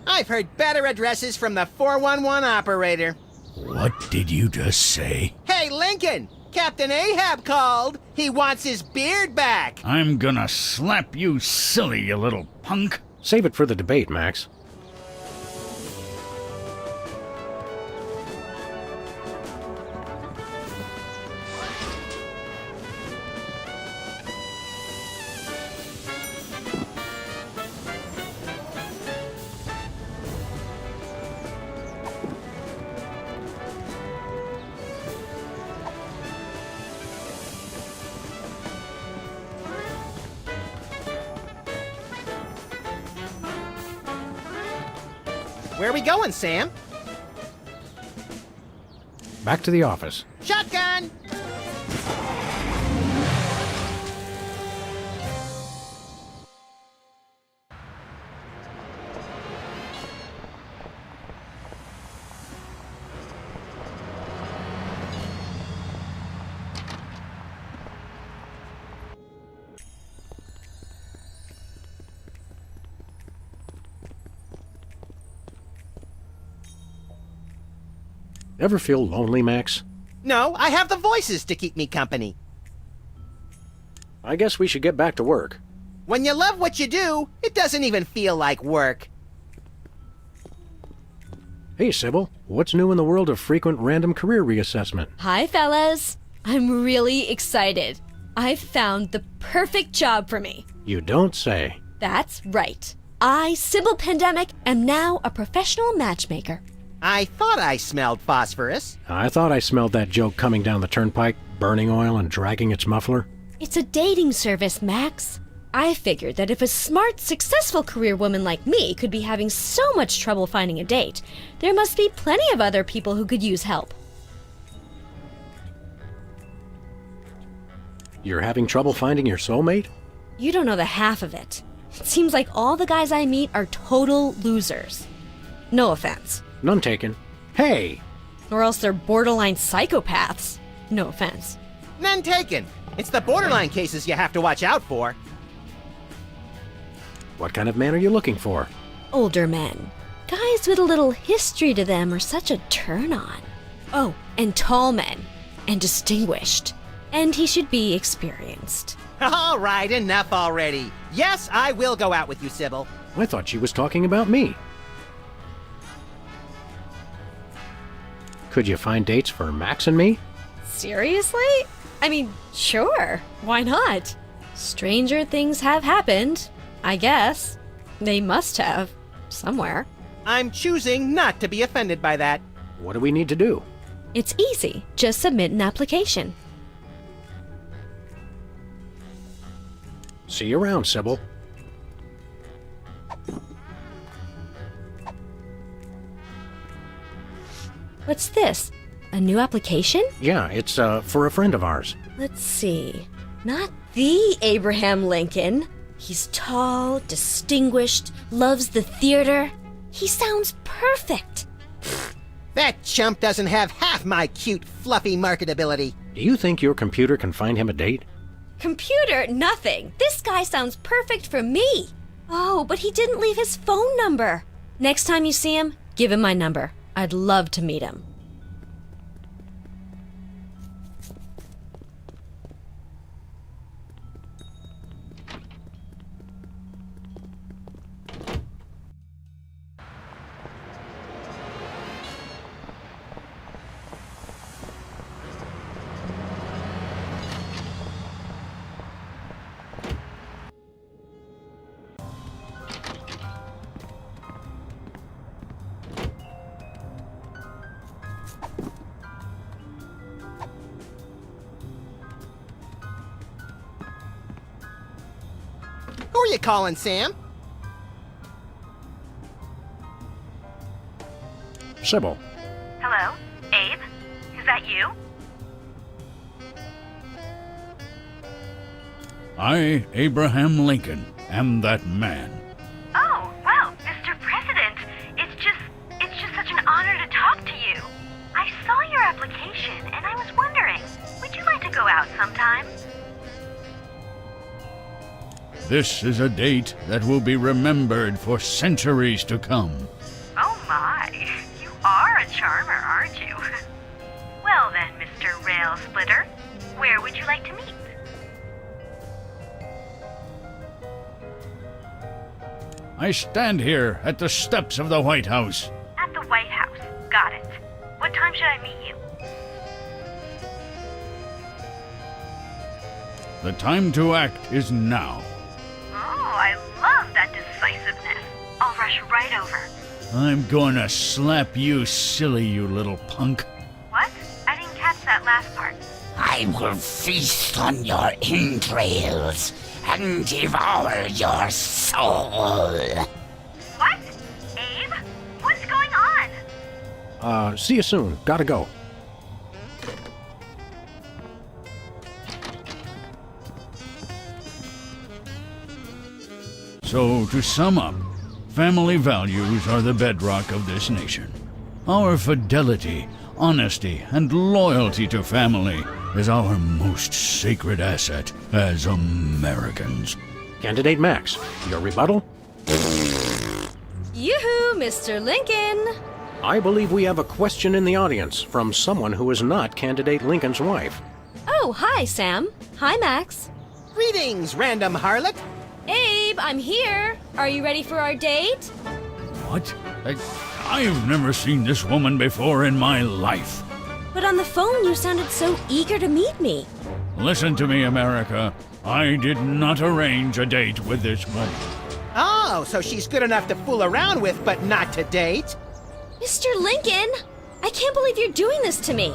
I've heard better addresses from the 411 operator. What did you just say? Hey, Lincoln! Captain Ahab called. He wants his beard back. I'm gonna slap you silly, you little punk. Save it for the debate, Max. Where are we going, Sam? Back to the office. Shotgun! Ever feel lonely, Max? No, I have the voices to keep me company. I guess we should get back to work. When you love what you do, it doesn't even feel like work. Hey, Sybil, what's new in the world of frequent random career reassessment? Hi, fellas. I'm really excited. I've found the perfect job for me. You don't say. That's right. I, Sybil Pandemic, am now a professional matchmaker. I thought I smelled phosphorus. I thought I smelled that joke coming down the turnpike, burning oil and dragging its muffler. It's a dating service, Max. I figured that if a smart, successful career woman like me could be having so much trouble finding a date, there must be plenty of other people who could use help. You're having trouble finding your soulmate? You don't know the half of it. It seems like all the guys I meet are total losers. No offense. None taken. Hey! Or else they're borderline psychopaths. No offense. None taken. It's the borderline cases you have to watch out for. What kind of man are you looking for? Older men. Guys with a little history to them are such a turn-on. Oh, and tall men. And distinguished. And he should be experienced. All right, enough already. Yes, I will go out with you, Sybil. I thought she was talking about me. Could you find dates for Max and me? Seriously? I mean, sure. Why not? Stranger things have happened, I guess. They must have. Somewhere. I'm choosing not to be offended by that. What do we need to do? It's easy. Just submit an application. See you around, Sybil. What's this? A new application? Yeah, it's for a friend of ours. Let's see. Not the Abraham Lincoln. He's tall, distinguished, loves the theater. He sounds perfect. That chump doesn't have half my cute, fluffy marketability. Do you think your computer can find him a date? Computer, nothing. This guy sounds perfect for me. Oh, but he didn't leave his phone number. Next time you see him, give him my number. I'd love to meet him. Who are you calling, Sam? Sybil. Hello? Abe? Is that you? I, Abraham Lincoln, am that man. Oh, well, Mr. President, it's just such an honor to talk to you. I saw your application and I was wondering, would you like to go out sometime? This is a date that will be remembered for centuries to come. Oh my, you are a charmer, aren't you? Well then, Mr. Rail Splitter, where would you like to meet? I stand here at the steps of the White House. At the White House. Got it. What time should I meet you? The time to act is now. Oh, I love that decisiveness. I'll rush right over. I'm gonna slap you silly, you little punk. What? I didn't catch that last part. I will feast on your entrails and devour your soul. What? Abe? What's going on? See you soon. Gotta go. So, to sum up, family values are the bedrock of this nation. Our fidelity, honesty, and loyalty to family is our most sacred asset as Americans. Candidate Max, your rebuttal? Yoo-hoo, Mr. Lincoln! I believe we have a question in the audience from someone who is not Candidate Lincoln's wife. Oh, hi, Sam. Hi, Max. Greetings, random harlot. Abe, I'm here. Are you ready for our date? What? I've never seen this woman before in my life. But on the phone, you sounded so eager to meet me. Listen to me, America. I did not arrange a date with this woman. Oh, so she's good enough to fool around with, but not to date? Mr. Lincoln, I can't believe you're doing this to me.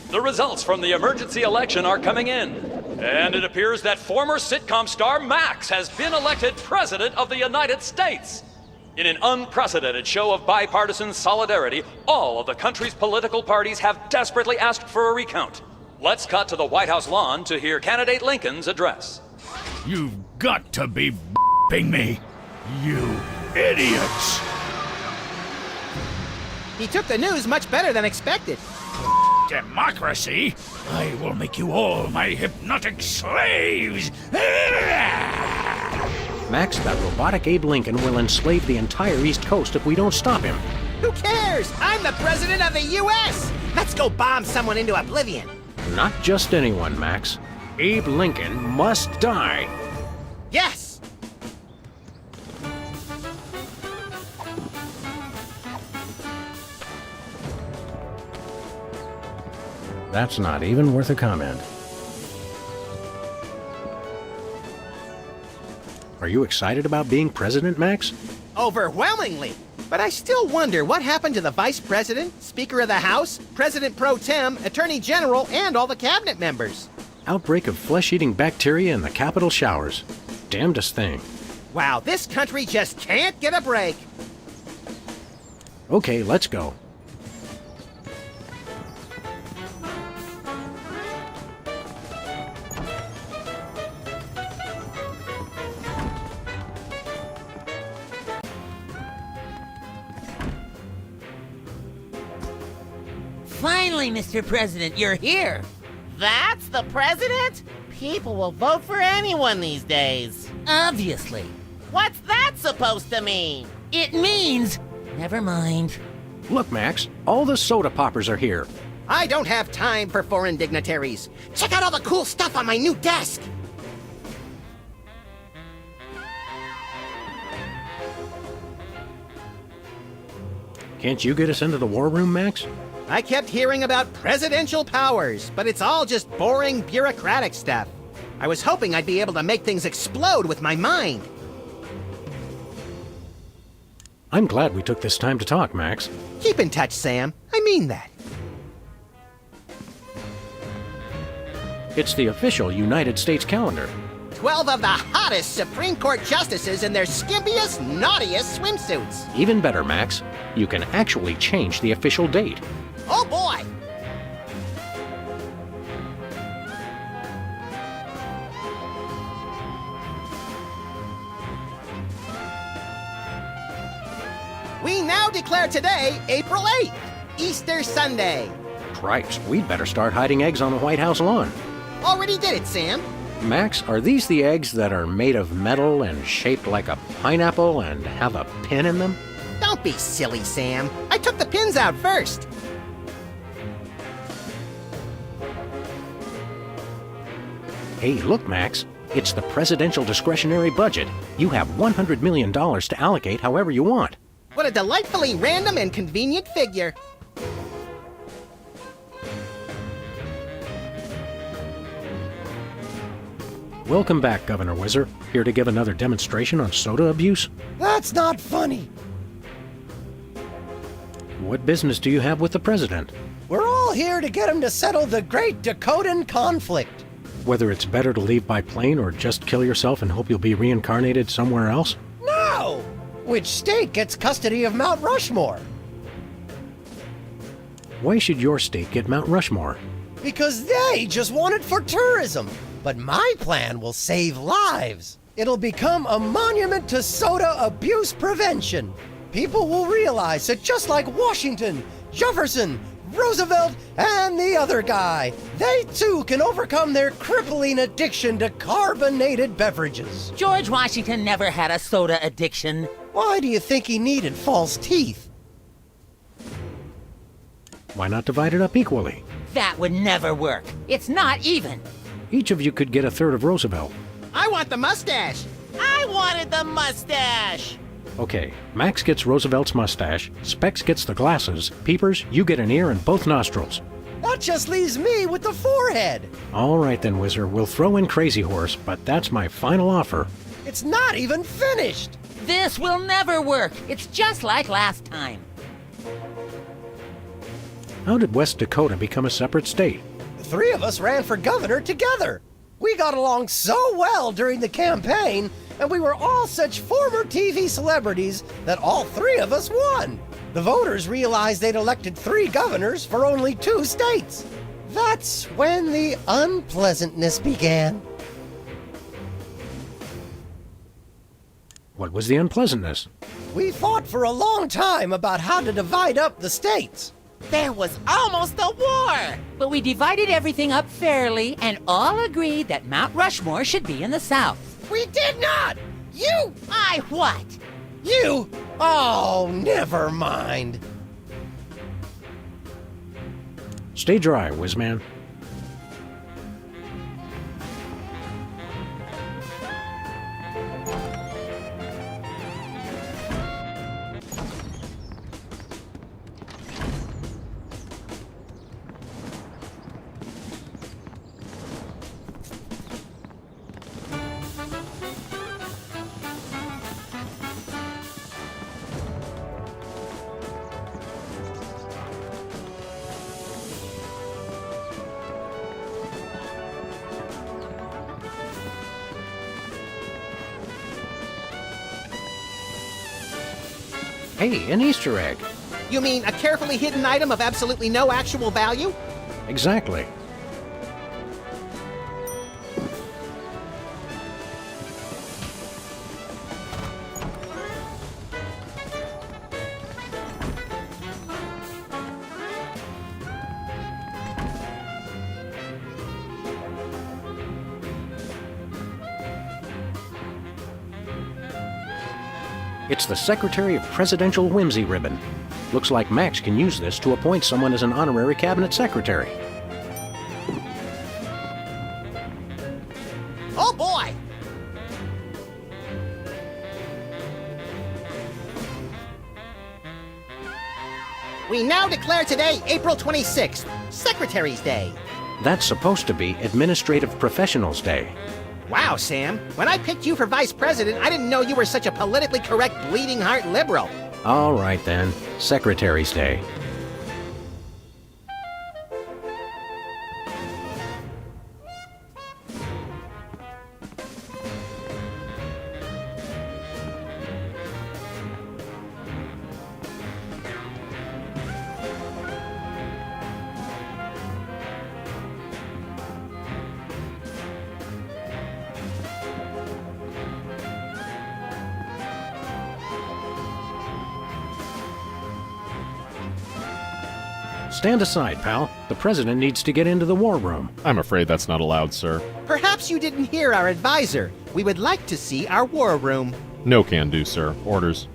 The results from the emergency election are coming in. And it appears that former sitcom star Max has been elected President of the United States. In an unprecedented show of bipartisan solidarity, all of the country's political parties have desperately asked for a recount. Let's cut to the White House lawn to hear Candidate Lincoln's address. You've got to be b***ing me, you idiots! He took the news much better than expected. Democracy? I will make you all my hypnotic slaves! Max, that robotic Abe Lincoln will enslave the entire East Coast if we don't stop him. Who cares? I'm the President of the U.S.! Let's go bomb someone into oblivion. Not just anyone, Max. Abe Lincoln must die. Yes! That's not even worth a comment. Are you excited about being president, Max? Overwhelmingly! But I still wonder what happened to the Vice President, Speaker of the House, President Pro Tem, Attorney General, and all the cabinet members. Outbreak of flesh-eating bacteria in the Capitol showers. Damnedest thing. Wow, this country just can't get a break. Okay, let's go. Finally, Mr. President, you're here. That's the president? People will vote for anyone these days. Obviously. What's that supposed to mean? It means... Never mind. Look, Max, all the soda poppers are here. I don't have time for foreign dignitaries. Check out all the cool stuff on my new desk. Can't you get us into the war room, Max? I kept hearing about presidential powers, but it's all just boring bureaucratic stuff. I was hoping I'd be able to make things explode with my mind. I'm glad we took this time to talk, Max. Keep in touch, Sam. I mean that. It's the official United States calendar. 12 of the hottest Supreme Court justices in their skimpiest, naughtiest swimsuits. Even better, Max. You can actually change the official date. Oh boy! We now declare today April 8th, Easter Sunday. Cripes, we'd better start hiding eggs on the White House lawn. Already did it, Sam. Max, are these the eggs that are made of metal and shaped like a pineapple and have a pin in them? Don't be silly, Sam. I took the pins out first. Hey, look, Max. It's the presidential discretionary budget. You have $100 million to allocate however you want. What a delightfully random and convenient figure. Welcome back, Governor Whizzer. Here to give another demonstration on soda abuse? That's not funny. What business do you have with the president? We're all here to get him to settle the great Dakotan conflict. Whether it's better to leave by plane or just kill yourself and hope you'll be reincarnated somewhere else? No! Which state gets custody of Mount Rushmore? Why should your state get Mount Rushmore? Because they just want it for tourism. But my plan will save lives. It'll become a monument to soda abuse prevention. People will realize that just like Washington, Jefferson, Roosevelt, and the other guy, they too can overcome their crippling addiction to carbonated beverages. George Washington never had a soda addiction. Why do you think he needed false teeth? Why not divide it up equally? That would never work. It's not even. Each of you could get a third of Roosevelt. I want the mustache. I wanted the mustache. Okay, Max gets Roosevelt's mustache, Specs gets the glasses, Peepers, you get an ear and both nostrils. That just leaves me with the forehead. All right then, Whizzer, we'll throw in Crazy Horse, but that's my final offer. It's not even finished. This will never work. It's just like last time. How did West Dakota become a separate state? The three of us ran for governor together. We got along so well during the campaign, and we were all such former TV celebrities that all three of us won. The voters realized they'd elected 3 governors for only 2 states. That's when the unpleasantness began. What was the unpleasantness? We fought for a long time about how to divide up the states. There was almost a war! But we divided everything up fairly and all agreed that Mount Rushmore should be in the South. We did not! You! I what? You! Oh, never mind. Stay dry, Whizman. Hey, an Easter egg. You mean a carefully hidden item of absolutely no actual value? Exactly. It's the Secretary of Presidential Whimsy ribbon. Looks like Max can use this to appoint someone as an honorary cabinet secretary. Oh boy! We now declare today April 26th, Secretary's Day. That's supposed to be Administrative Professionals Day. Wow, Sam. When I picked you for vice president, I didn't know you were such a politically correct bleeding heart liberal. All right then, Secretary's Day. Stand aside, pal. The president needs to get into the war room. I'm afraid that's not allowed, sir. Perhaps you didn't hear our advisor. We would like to see our war room. No can do, sir. Orders.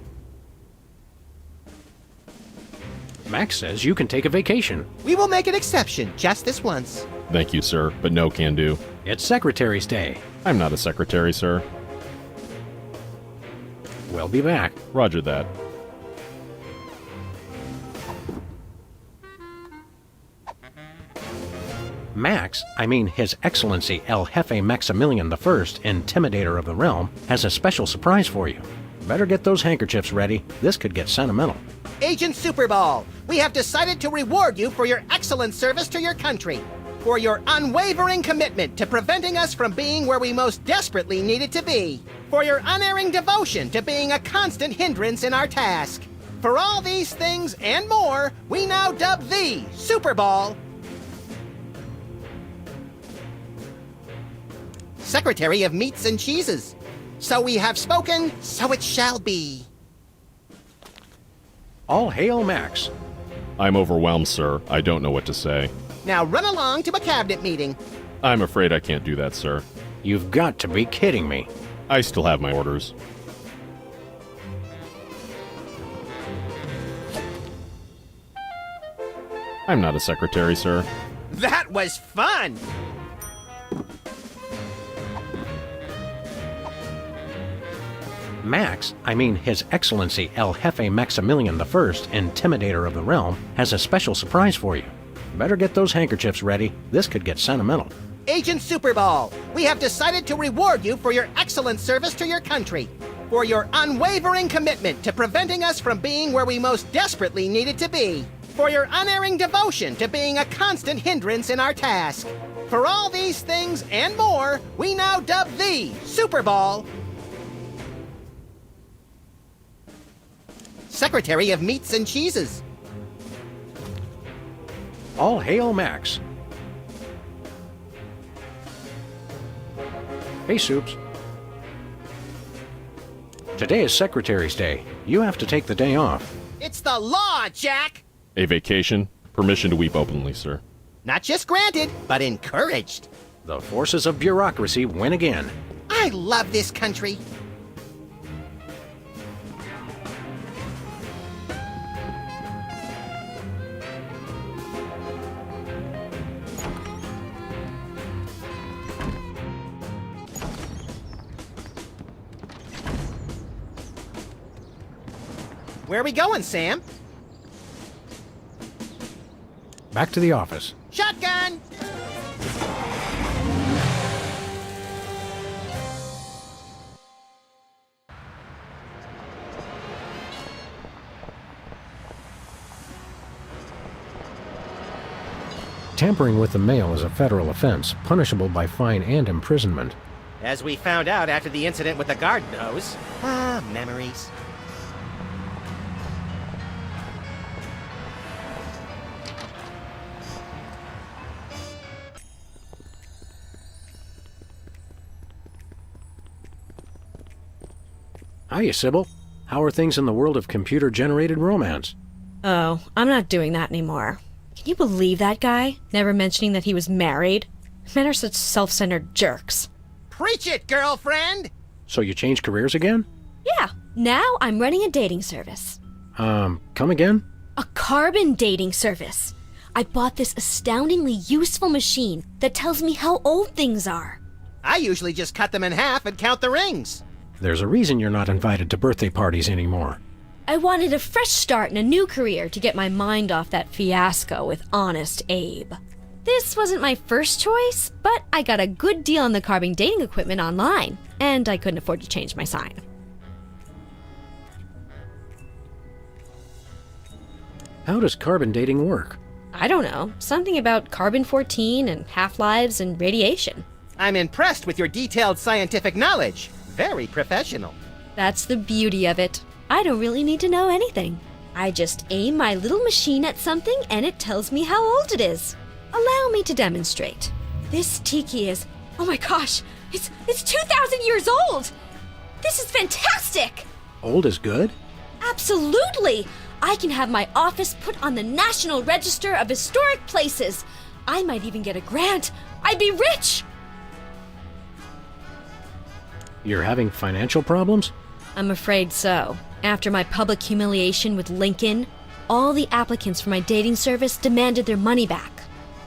Max says you can take a vacation. We will make an exception, just this once. Thank you, sir, but no can do. It's Secretary's Day. I'm not a secretary, sir. We'll be back. Roger that. Max, I mean His Excellency El Jefe Maximilian I, Intimidator of the Realm, has a special surprise for you. Better get those handkerchiefs ready. This could get sentimental. Agent Superball, we have decided to reward you for your excellent service to your country, for your unwavering commitment to preventing us from being where we most desperately needed to be, for your unerring devotion to being a constant hindrance in our task. For all these things and more, we now dub thee, Superball, Secretary of Meats and Cheeses. So we have spoken, so it shall be. All hail Max. I'm overwhelmed, sir. I don't know what to say. Now run along to a cabinet meeting. I'm afraid I can't do that, sir. You've got to be kidding me. I still have my orders. I'm not a secretary, sir. That was fun! Max, I mean His Excellency El Jefe Maximilian I, Intimidator of the Realm, has a special surprise for you. Better get those handkerchiefs ready. This could get sentimental. Agent Superball, we have decided to reward you for your excellent service to your country, for your unwavering commitment to preventing us from being where we most desperately needed to be, for your unerring devotion to being a constant hindrance in our task. For all these things and more, we now dub thee, Superball, Secretary of Meats and Cheeses. All hail Max. Hey, Soups. Today is Secretary's Day. You have to take the day off. It's the law, Jack! A vacation? Permission to weep openly, sir. Not just granted, but encouraged. The forces of bureaucracy win again. I love this country. Where are we going, Sam? Back to the office. Shotgun! Tampering with the mail is a federal offense, punishable by fine and imprisonment. As we found out after the incident with the garden hose. Ah, memories. Hiya, Sybil. How are things in the world of computer-generated romance? Oh, I'm not doing that anymore. Can you believe that guy? Never mentioning that he was married? Men are such self-centered jerks. Preach it, girlfriend! So you changed careers again? Yeah, now I'm running a dating service. Come again? A carbon dating service. I bought this astoundingly useful machine that tells me how old things are. I usually just cut them in half and count the rings. There's a reason you're not invited to birthday parties anymore. I wanted a fresh start in a new career to get my mind off that fiasco with Honest Abe. This wasn't my first choice, but I got a good deal on the carbon dating equipment online, and I couldn't afford to change my sign. How does carbon dating work? I don't know. Something about carbon-14 and half-lives and radiation. I'm impressed with your detailed scientific knowledge. Very professional. That's the beauty of it. I don't really need to know anything. I just aim my little machine at something and it tells me how old it is. Allow me to demonstrate. This tiki is... oh my gosh! It's 2,000 years old! This is fantastic! Old is good? Absolutely! I can have my office put on the National Register of Historic Places. I might even get a grant. I'd be rich! You're having financial problems? I'm afraid so. After my public humiliation with Lincoln, all the applicants for my dating service demanded their money back.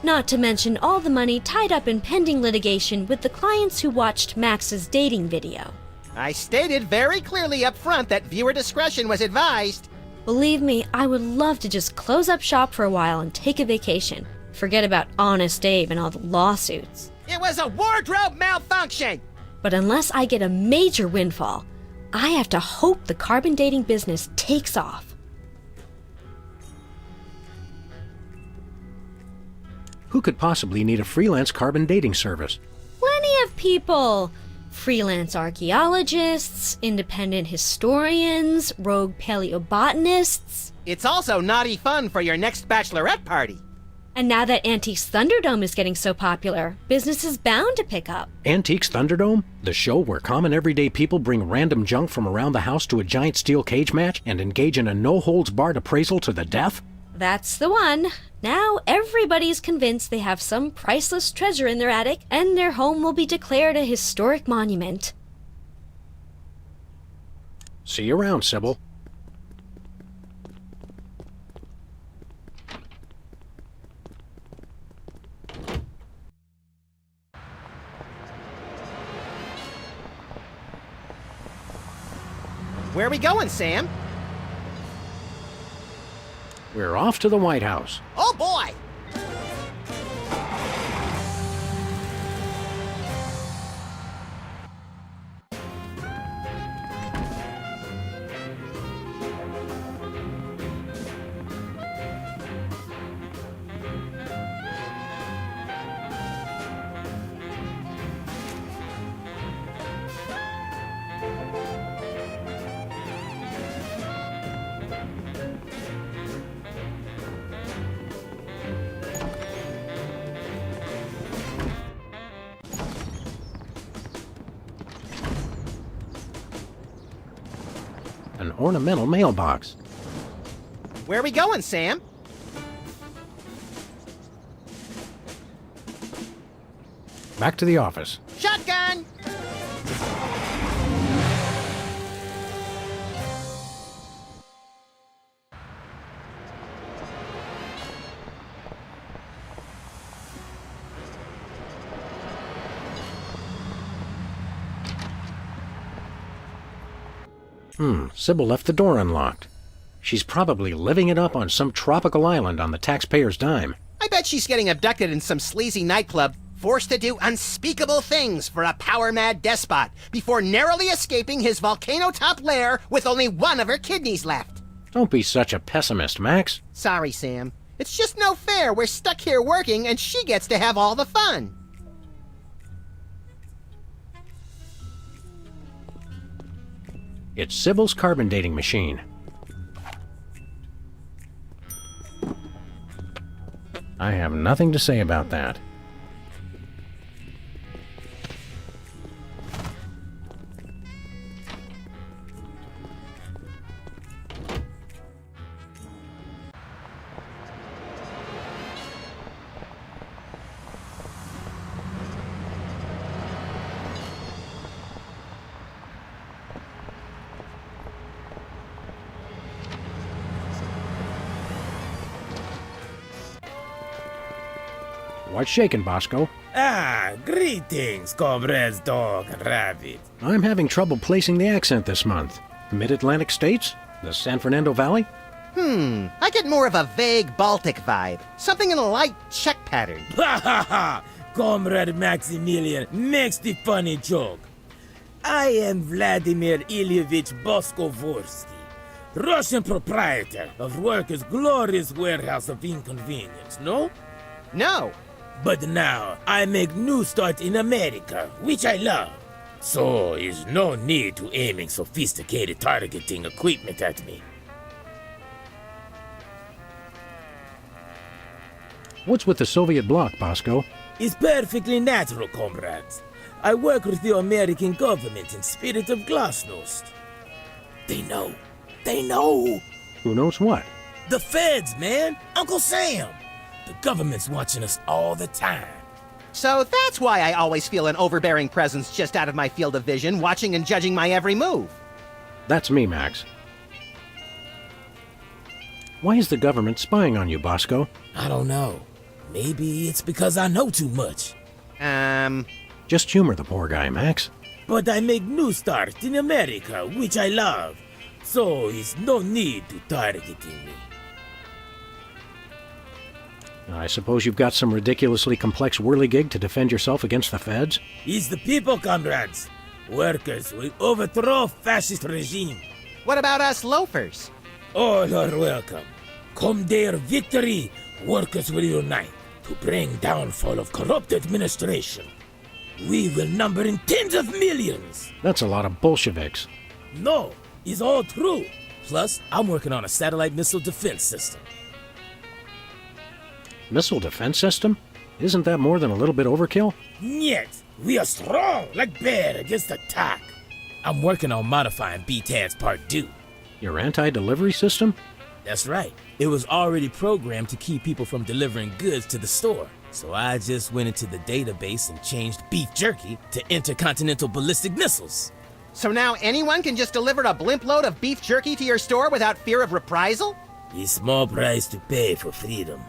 Not to mention all the money tied up in pending litigation with the clients who watched Max's dating video. I stated very clearly up front that viewer discretion was advised. Believe me, I would love to just close up shop for a while and take a vacation. Forget about Honest Abe and all the lawsuits. It was a wardrobe malfunction! But unless I get a major windfall, I have to hope the carbon dating business takes off. Who could possibly need a freelance carbon dating service? Plenty of people. Freelance archaeologists, independent historians, rogue paleobotanists. It's also naughty fun for your next bachelorette party. And now that Antiques Thunderdome is getting so popular, business is bound to pick up. Antiques Thunderdome? The show where common everyday people bring random junk from around the house to a giant steel cage match and engage in a no-holds-barred appraisal to the death? That's the one. Now everybody's convinced they have some priceless treasure in their attic, and their home will be declared a historic monument. See you around, Sybil. Where are we going, Sam? We're off to the White House. Oh boy! An ornamental mailbox. Where are we going, Sam? Back to the office. Shotgun! Sybil left the door unlocked. She's probably living it up on some tropical island on the taxpayer's dime. I bet she's getting abducted in some sleazy nightclub, forced to do unspeakable things for a power-mad despot before narrowly escaping his volcano-top lair with only one of her kidneys left. Don't be such a pessimist, Max. Sorry, Sam. It's just no fair. We're stuck here working and she gets to have all the fun. It's Sybil's carbon dating machine. I have nothing to say about that. What's shaking, Bosco? Ah, greetings, comrades dog and rabbit. I'm having trouble placing the accent this month. Mid-Atlantic states? The San Fernando Valley? I get more of a vague Baltic vibe. Something in a light Czech pattern. Ha ha ha! Comrade Maximilian makes the funny joke. I am Vladimir Ilyevich Boskovorsky, Russian proprietor of Workers' Glorious Warehouse of Inconvenience, no? No. But now I make new start in America, which I love. So is no need to aiming sophisticated targeting equipment at me. What's with the Soviet bloc, Bosco? It's perfectly natural, comrades. I work with the American government in spirit of glasnost. They know. They know. Who knows what? The feds, man. Uncle Sam. The government's watching us all the time. So that's why I always feel an overbearing presence just out of my field of vision, watching and judging my every move. That's me, Max. Why is the government spying on you, Bosco? I don't know. Maybe it's because I know too much. Just humor the poor guy, Max. But I make new start in America, which I love. So it's no need to targeting me. I suppose you've got some ridiculously complex whirligig to defend yourself against the feds? It's the people, comrades. Workers will overthrow fascist regime. What about us loafers? All are welcome. Come their victory, workers will unite to bring downfall of corrupt administration. We will number in tens of millions. That's a lot of Bolsheviks. No, it's all true. Plus, I'm working on a satellite missile defense system. Missile defense system? Isn't that more than a little bit overkill? Yet, we are strong like bear against attack. I'm working on modifying BTAD's Part 2. Your anti-delivery system? That's right. It was already programmed to keep people from delivering goods to the store. So I just went into the database and changed beef jerky to intercontinental ballistic missiles. So now anyone can just deliver a blimp load of beef jerky to your store without fear of reprisal? A small price to pay for freedom.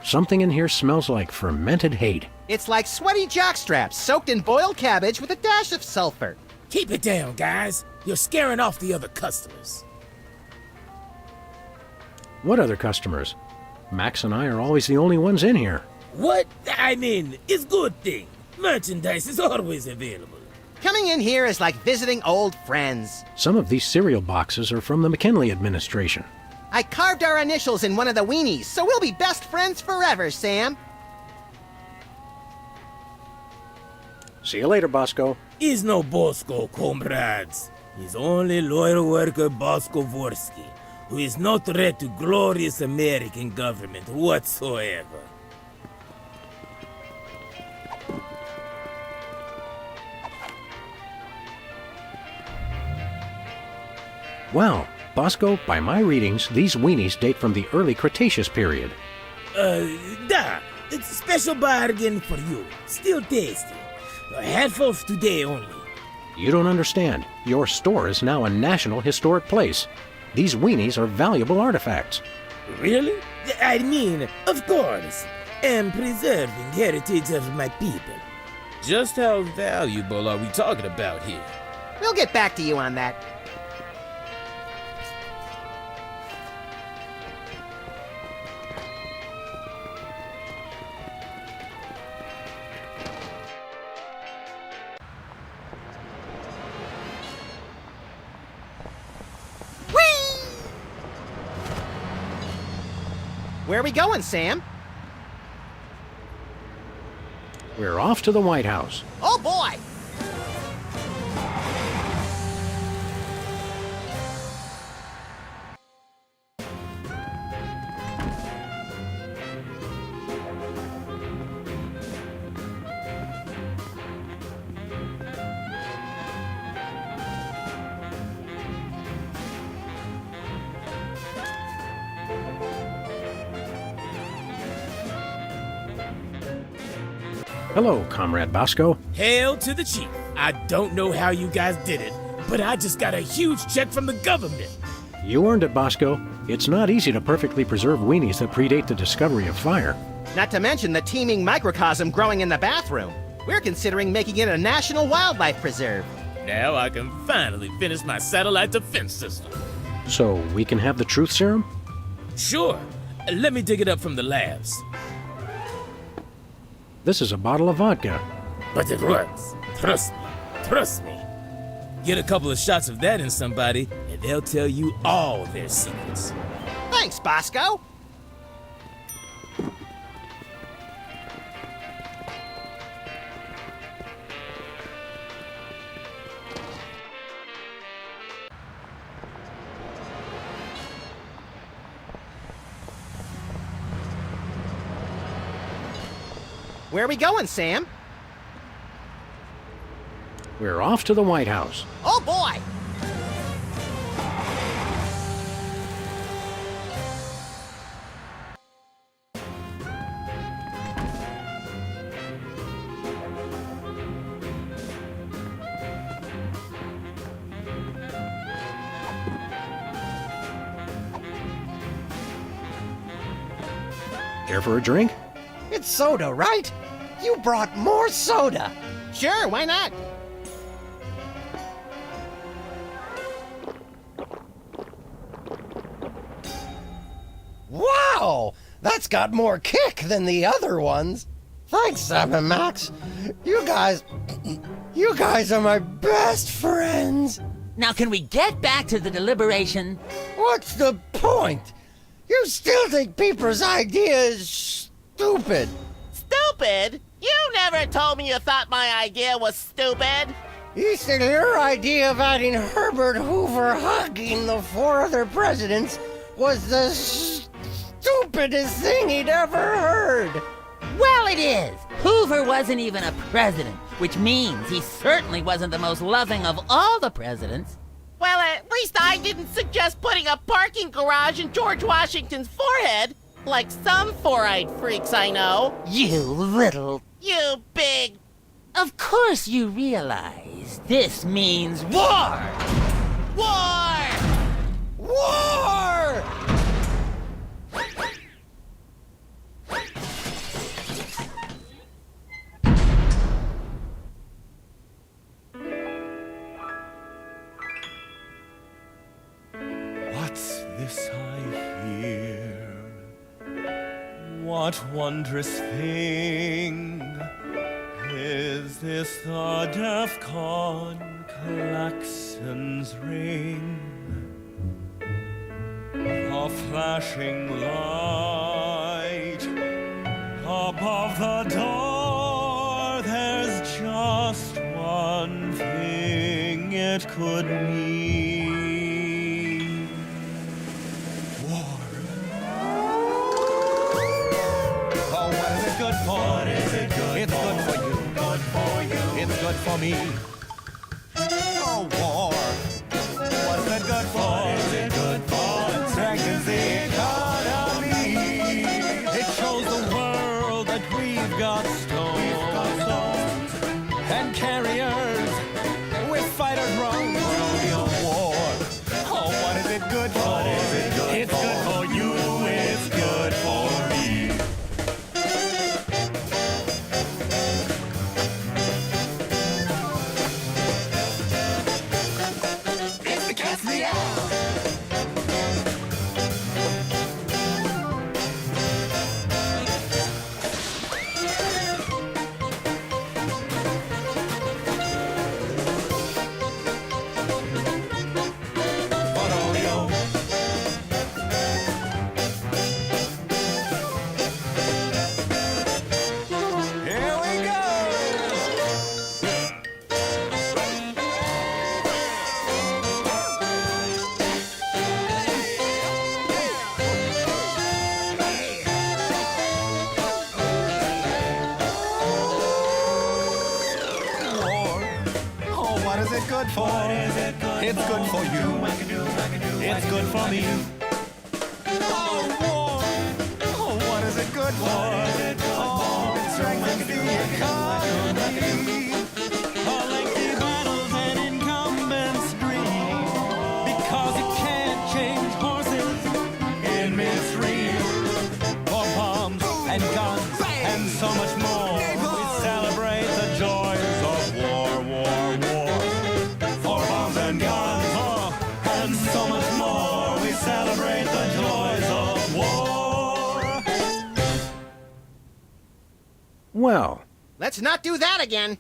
Something in here smells like fermented hate. It's like sweaty jockstraps soaked in boiled cabbage with a dash of sulfur. Keep it down, guys. You're scaring off the other customers. What other customers? Max and I are always the only ones in here. What? I mean, it's good thing. Merchandise is always available. Coming in here is like visiting old friends. Some of these cereal boxes are from the McKinley administration. I carved our initials in one of the weenies, so we'll be best friends forever, Sam. See you later, Bosco. He's no Bosco, comrades. He's only loyal worker Bosco Vorsky, who is no threat to glorious American government whatsoever. Well, Bosco, by my readings, these weenies date from the early Cretaceous period. It's a special bargain for you. Still tasty. A handful today only. You don't understand. Your store is now a National Historic Place. These weenies are valuable artifacts. Really? I mean, of course. And preserving heritage of my people. Just how valuable are we talking about here? We'll get back to you on that. Where are we going, Sam? We're off to the White House. Oh, boy! Hello, Comrade Bosco. Hail to the chief. I don't know how you guys did it, but I just got a huge check from the government. You earned it, Bosco. It's not easy to perfectly preserve weenies that predate the discovery of fire. Not to mention the teeming microcosm growing in the bathroom. We're considering making it a national wildlife preserve. Now I can finally finish my satellite defense system. So we can have the truth serum? Sure. Let me dig it up from the labs. This is a bottle of vodka. But it works. Trust me. Trust me. Get a couple of shots of that in somebody, and they'll tell you all their secrets. Thanks, Bosco. Where are we going, Sam? We're off to the White House. Oh, boy! Care for a drink? It's soda, right? You brought more soda. Sure, why not? Wow! That's got more kick than the other ones. Thanks, Sam and Max. You guys are my best friends. Now, can we get back to the deliberation? What's the point? You still think Peeper's idea is stupid. Stupid? You never told me you thought my idea was stupid. He said your idea of adding Herbert Hoover hugging the 4 other presidents was the stupidest thing he'd ever heard. Well, it is. Hoover wasn't even a president, which means he certainly wasn't the most loving of all the presidents. Well, at least I didn't suggest putting a parking garage in George Washington's forehead, like some four-eyed freaks I know. You little... You big... Of course you realize this means war! War! War! What's this I hear? What wondrous thing is this? The DEFCON klaxons ring, a flashing light above the door. There's just one thing it could mean. What is it good It's for? good for you. Good for you. It's good for me. Oh, war. What's it good for? What is it good for? It strengthens the economy. It shows the world that we've got stones and carriers with fighter drones. War. Oh, what is it good for? What is it good It's for? good for you. It's good for me. It's the cat's meow. Here we go. War. Oh, what is it good for? It's good for you. It's good for me. Oh, war. Oh, what is it good for? Oh, it strengthens the economy. All lengthy battles and incumbents dream, because you can't change horses in midstream. For bombs and guns and so much more, we celebrate the Let's not do that again.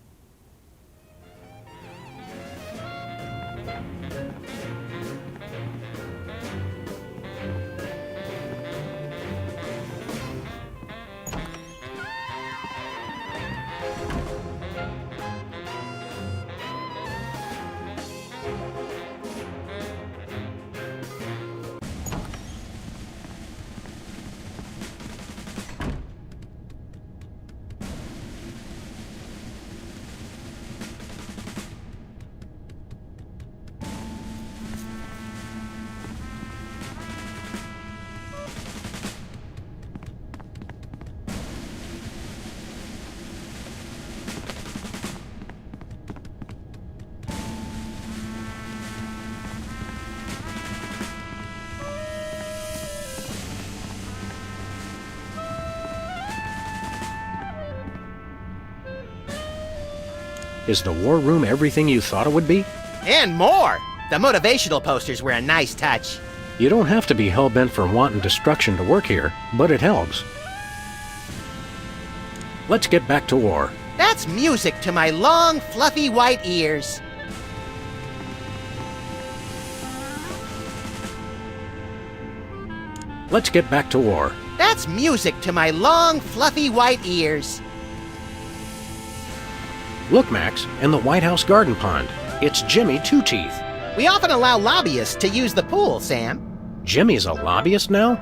Is the war room everything you thought it would be? And more! The motivational posters were a nice touch. You don't have to be hell-bent for wanton destruction to work here, but it helps. Let's get back to war. That's music to my long, fluffy white ears. Let's get back to war. That's music to my long, fluffy white ears. Look, Max, in the White House garden pond. It's Jimmy Two Teeth. We often allow lobbyists to use the pool, Sam. Jimmy's a lobbyist now?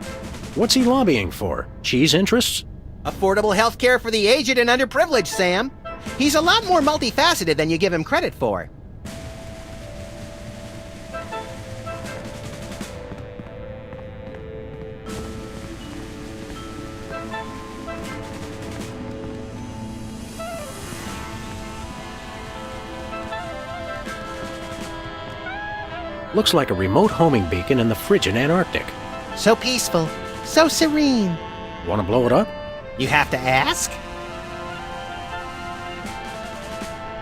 What's he lobbying for? Cheese interests? Affordable health care for the aged and underprivileged, Sam. He's a lot more multifaceted than you give him credit for. Looks like a remote homing beacon in the frigid Antarctic. So peaceful, so serene. Want to blow it up? You have to ask?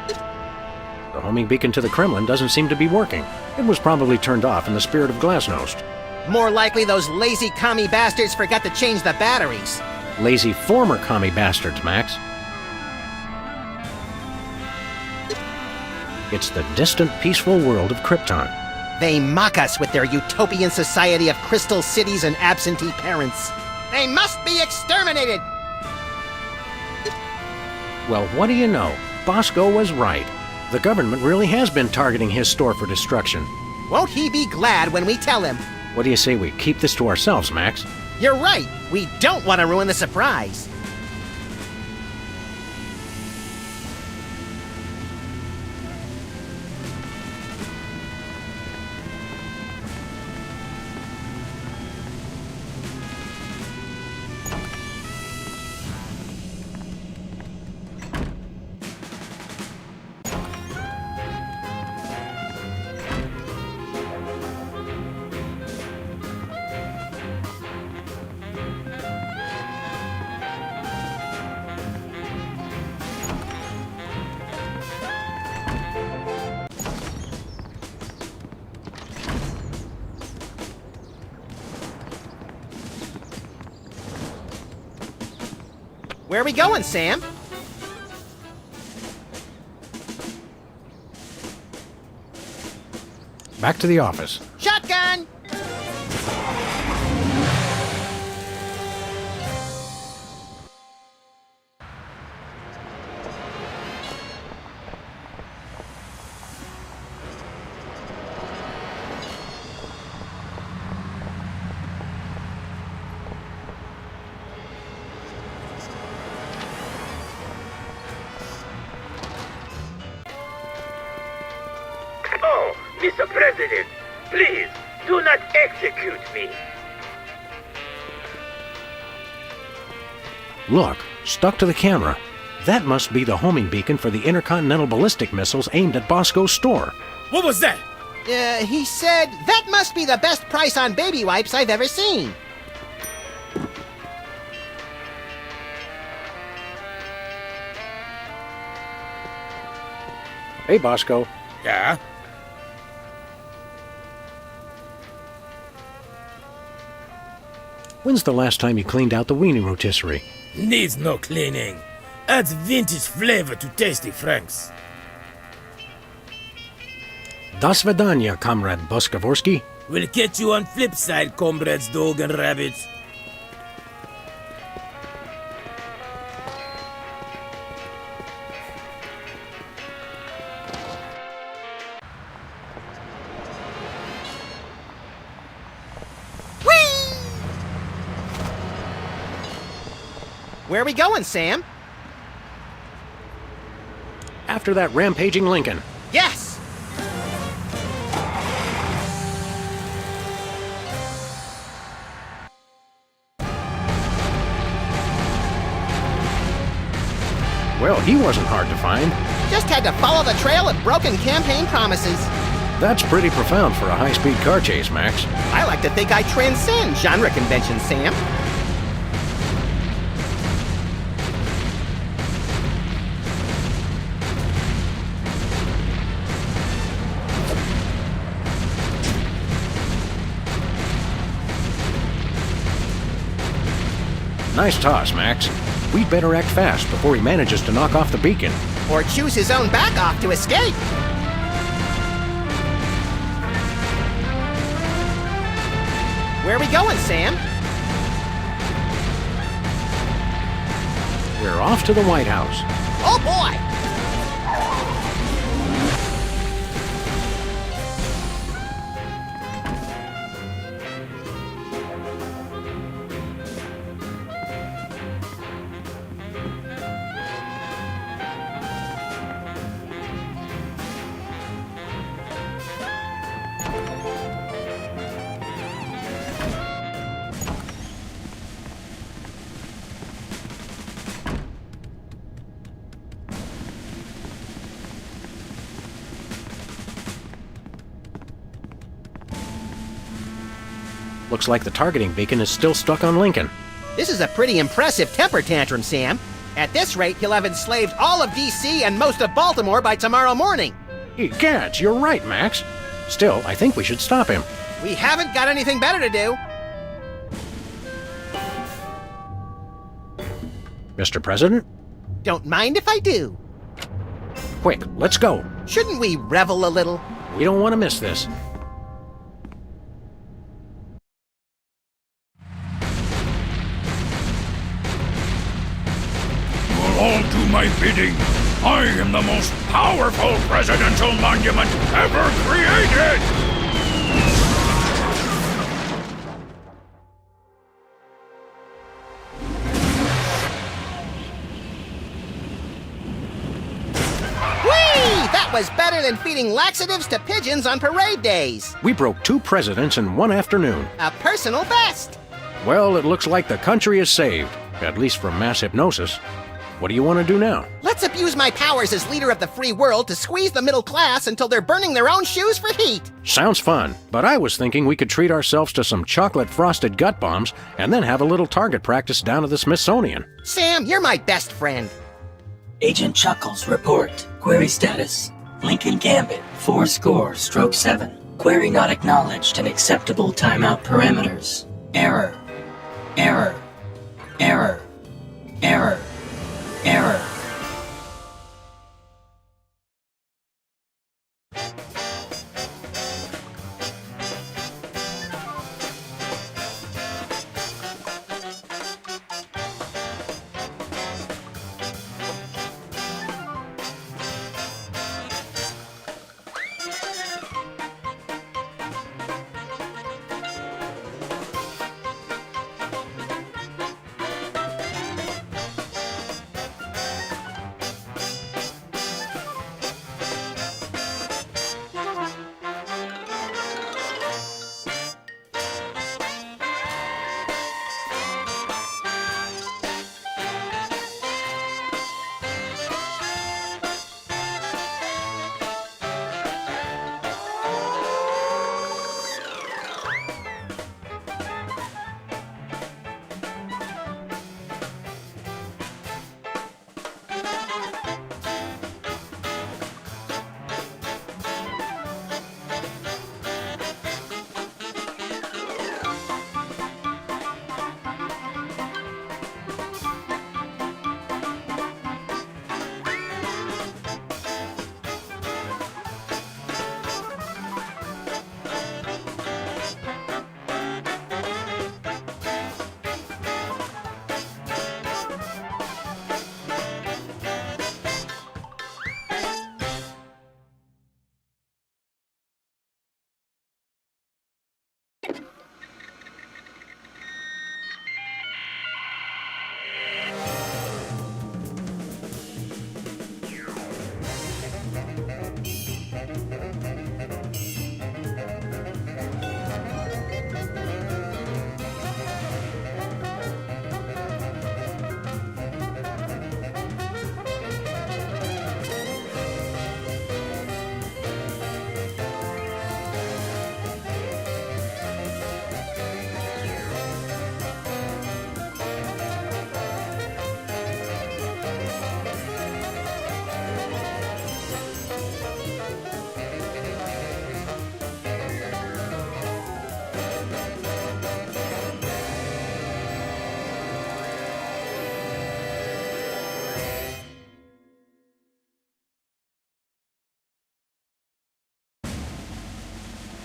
The homing beacon to the Kremlin doesn't seem to be working. It was probably turned off in the spirit of Glasnost. More likely those lazy commie bastards forgot to change the batteries. Lazy former commie bastards, Max. It's the distant, peaceful world of Krypton. They mock us with their utopian society of crystal cities and absentee parents. They must be exterminated! Well, what do you know? Bosco was right. The government really has been targeting his store for destruction. Won't he be glad when we tell him? What do you say we keep this to ourselves, Max? You're right. We don't want to ruin the surprise. Where are we going, Sam? Back to the office. Shotgun! Oh, Mr. President, please, do not execute me. Look, stuck to the camera. That must be the homing beacon for the intercontinental ballistic missiles aimed at Bosco's store. What was that? He said, that must be the best price on baby wipes I've ever seen. Hey, Bosco. Yeah? When's the last time you cleaned out the weenie rotisserie? Needs no cleaning. Adds vintage flavor to tasty Franks. Do svidaniya, Comrade Boskovorsky. We'll catch you on flip side, comrades Dog and Rabbit. Where are we going, Sam? After that rampaging Lincoln. Yes! Well, he wasn't hard to find. Just had to follow the trail of broken campaign promises. That's pretty profound for a high-speed car chase, Max. I like to think I transcend genre conventions, Sam. Nice toss, Max. We'd better act fast before he manages to knock off the beacon. Or choose his own back off to escape. Where are we going, Sam? We're off to the White House. Oh boy! Looks like the targeting beacon is still stuck on Lincoln. This is a pretty impressive temper tantrum, Sam. At this rate, he'll have enslaved all of D.C. and most of Baltimore by tomorrow morning. Egads, you're right, Max. Still, I think we should stop him. We haven't got anything better to do. Mr. President? Don't mind if I do. Quick, let's go. Shouldn't we revel a little? We don't want to miss this. All do my bidding. I am the most powerful presidential monument ever created! Whee! That was better than feeding laxatives to pigeons on parade days. We broke 2 presidents in one afternoon. A personal best. Well, it looks like the country is saved, at least from mass hypnosis. What do you want to do now? Let's abuse my powers as leader of the free world to squeeze the middle class until they're burning their own shoes for heat. Sounds fun, but I was thinking we could treat ourselves to some chocolate-frosted gut bombs and then have a little target practice down at the Smithsonian. Sam, you're my best friend. Agent Chuckles, report. Query status. Lincoln Gambit, 4-7. Query not acknowledged and acceptable timeout parameters. Error. Error. Error. Error. Error.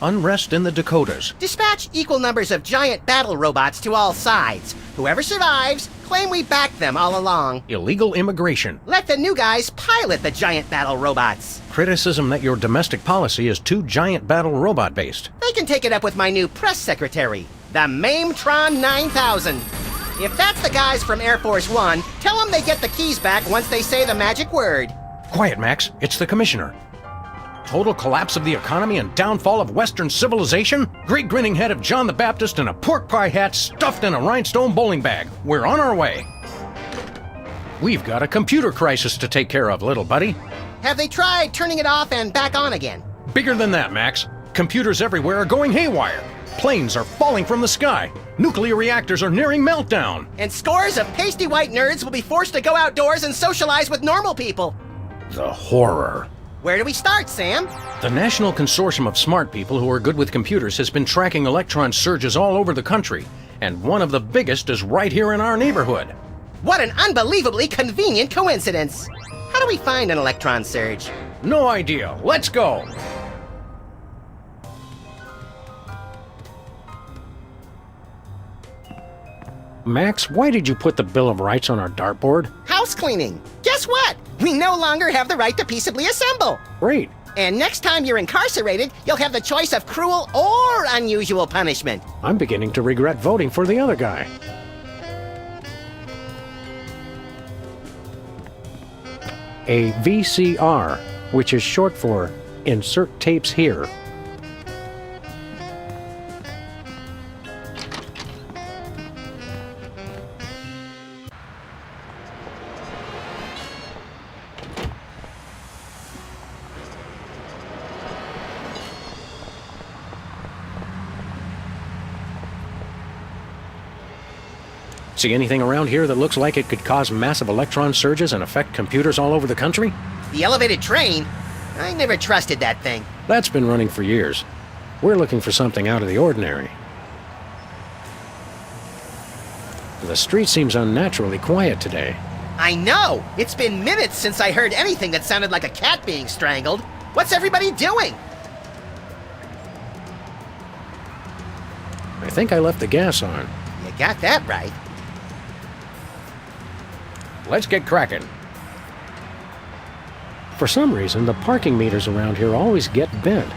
unrest in the Dakotas. Dispatch equal numbers of giant battle robots to all sides. Whoever survives, claim we backed them all along. Illegal immigration. Let the new guys pilot the giant battle robots. Criticism that your domestic policy is too giant battle robot based. They can take it up with my new press secretary, the Mametron 9000. If that's the guys from Air Force One, tell them they get the keys back once they say the magic word. Quiet, Max. It's the commissioner. Total collapse of the economy and downfall of Western civilization? Great grinning head of John the Baptist in a pork pie hat stuffed in a rhinestone bowling bag. We're on our way. We've got a computer crisis to take care of, little buddy. Have they tried turning it off and back on again? Bigger than that, Max. Computers everywhere are going haywire. Planes are falling from the sky. Nuclear reactors are nearing meltdown. And scores of pasty white nerds will be forced to go outdoors and socialize with normal people. The horror. Where do we start, Sam? The National Consortium of Smart People who are good with computers has been tracking electron surges all over the country, and one of the biggest is right here in our neighborhood. What an unbelievably convenient coincidence. How do we find an electron surge? No idea. Let's go. Max, why did you put the Bill of Rights on our dartboard? House cleaning. Guess what? We no longer have the right to peaceably assemble. Great. And next time you're incarcerated, you'll have the choice of cruel or unusual punishment. I'm beginning to regret voting for the other guy. A VCR, which is short for Insert Tapes Here. See anything around here that looks like it could cause massive electron surges and affect computers all over the country? The elevated train? I never trusted that thing. That's been running for years. We're looking for something out of the ordinary. The street seems unnaturally quiet today. I know! It's been minutes since I heard anything that sounded like a cat being strangled. What's everybody doing? I think I left the gas on. You got that right. Let's get cracking. For some reason, the parking meters around here always get bent.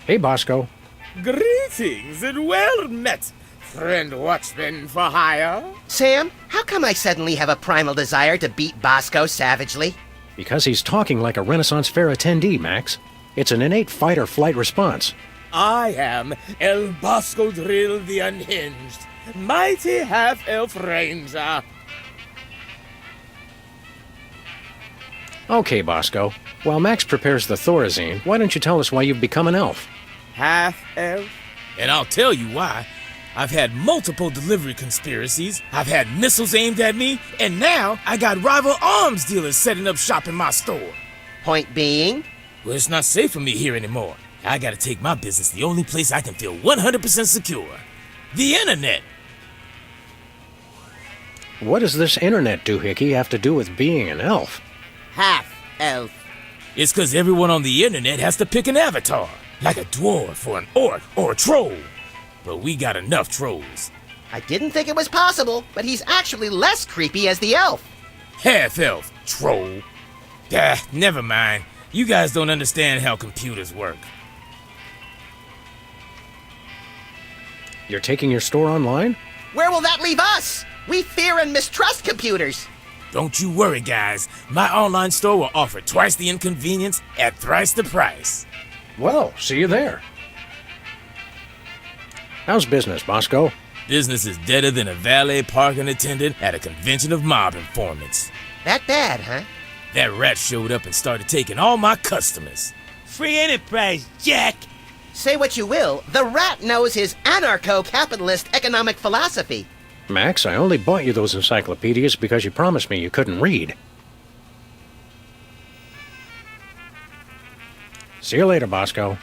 Hey, Bosco. Greetings and well met, friend watchman for hire. Sam, how come I suddenly have a primal desire to beat Bosco savagely? Because he's talking like a Renaissance Fair attendee, Max. It's an innate fight-or-flight response. I am El Bosco Drill the Unhinged, mighty half-elf ranger. Okay, Bosco. While Max prepares the Thorazine, why don't you tell us why you've become an elf? Half-elf? And I'll tell you why. I've had multiple delivery conspiracies, I've had missiles aimed at me, and now I got rival arms dealers setting up shop in my store. Point being? Well, it's not safe for me here anymore. I gotta take my business the only place I can feel 100% secure. The internet! What does this internet doohickey have to do with being an elf? Half-elf. It's 'cause everyone on the internet has to pick an avatar, like a dwarf or an orc or a troll. But we got enough trolls. I didn't think it was possible, but he's actually less creepy as the elf. Half-elf, troll. Never mind. You guys don't understand how computers work. You're taking your store online? Where will that leave us? We fear and mistrust computers. Don't you worry, guys. My online store will offer twice the inconvenience at thrice the price. Well, see you there. How's business, Bosco? Business is deader than a valet parking attendant at a convention of mob informants. That bad, huh? That rat showed up and started taking all my customers. Free enterprise, Jack! Say what you will, the rat knows his anarcho-capitalist economic philosophy. Max, I only bought you those encyclopedias because you promised me you couldn't read. See you later, Bosco.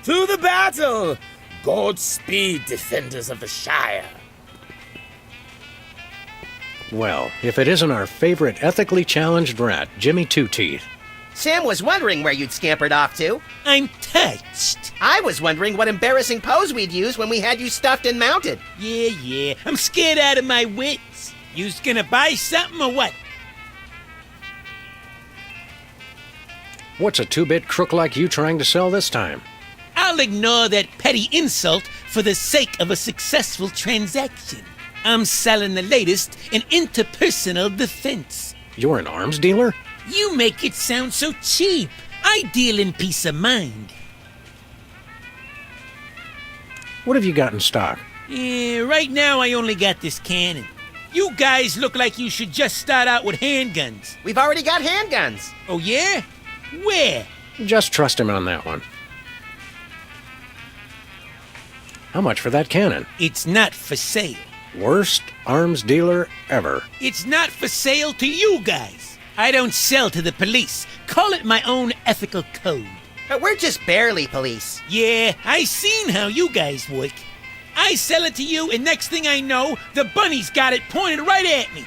To the battle! Godspeed, defenders of the Shire. Well, if it isn't our favorite ethically challenged rat, Jimmy Two-Teeth. Sam was wondering where you'd scampered off to. I'm touched. I was wondering what embarrassing pose we'd use when we had you stuffed and mounted. Yeah, I'm scared out of my wits. You's gonna buy something or what? What's a two-bit crook like you trying to sell this time? I'll ignore that petty insult for the sake of a successful transaction. I'm selling the latest in interpersonal defense. You're an arms dealer? You make it sound so cheap. I deal in peace of mind. What have you got in stock? Right now I only got this cannon. You guys look like you should just start out with handguns. We've already got handguns. Oh yeah? Where? Just trust him on that one. How much for that cannon? It's not for sale. Worst arms dealer ever. It's not for sale to you guys. I don't sell to the police. Call it my own ethical code. But we're just barely police. Yeah, I seen how you guys work. I sell it to you, and next thing I know, the bunny's got it pointed right at me.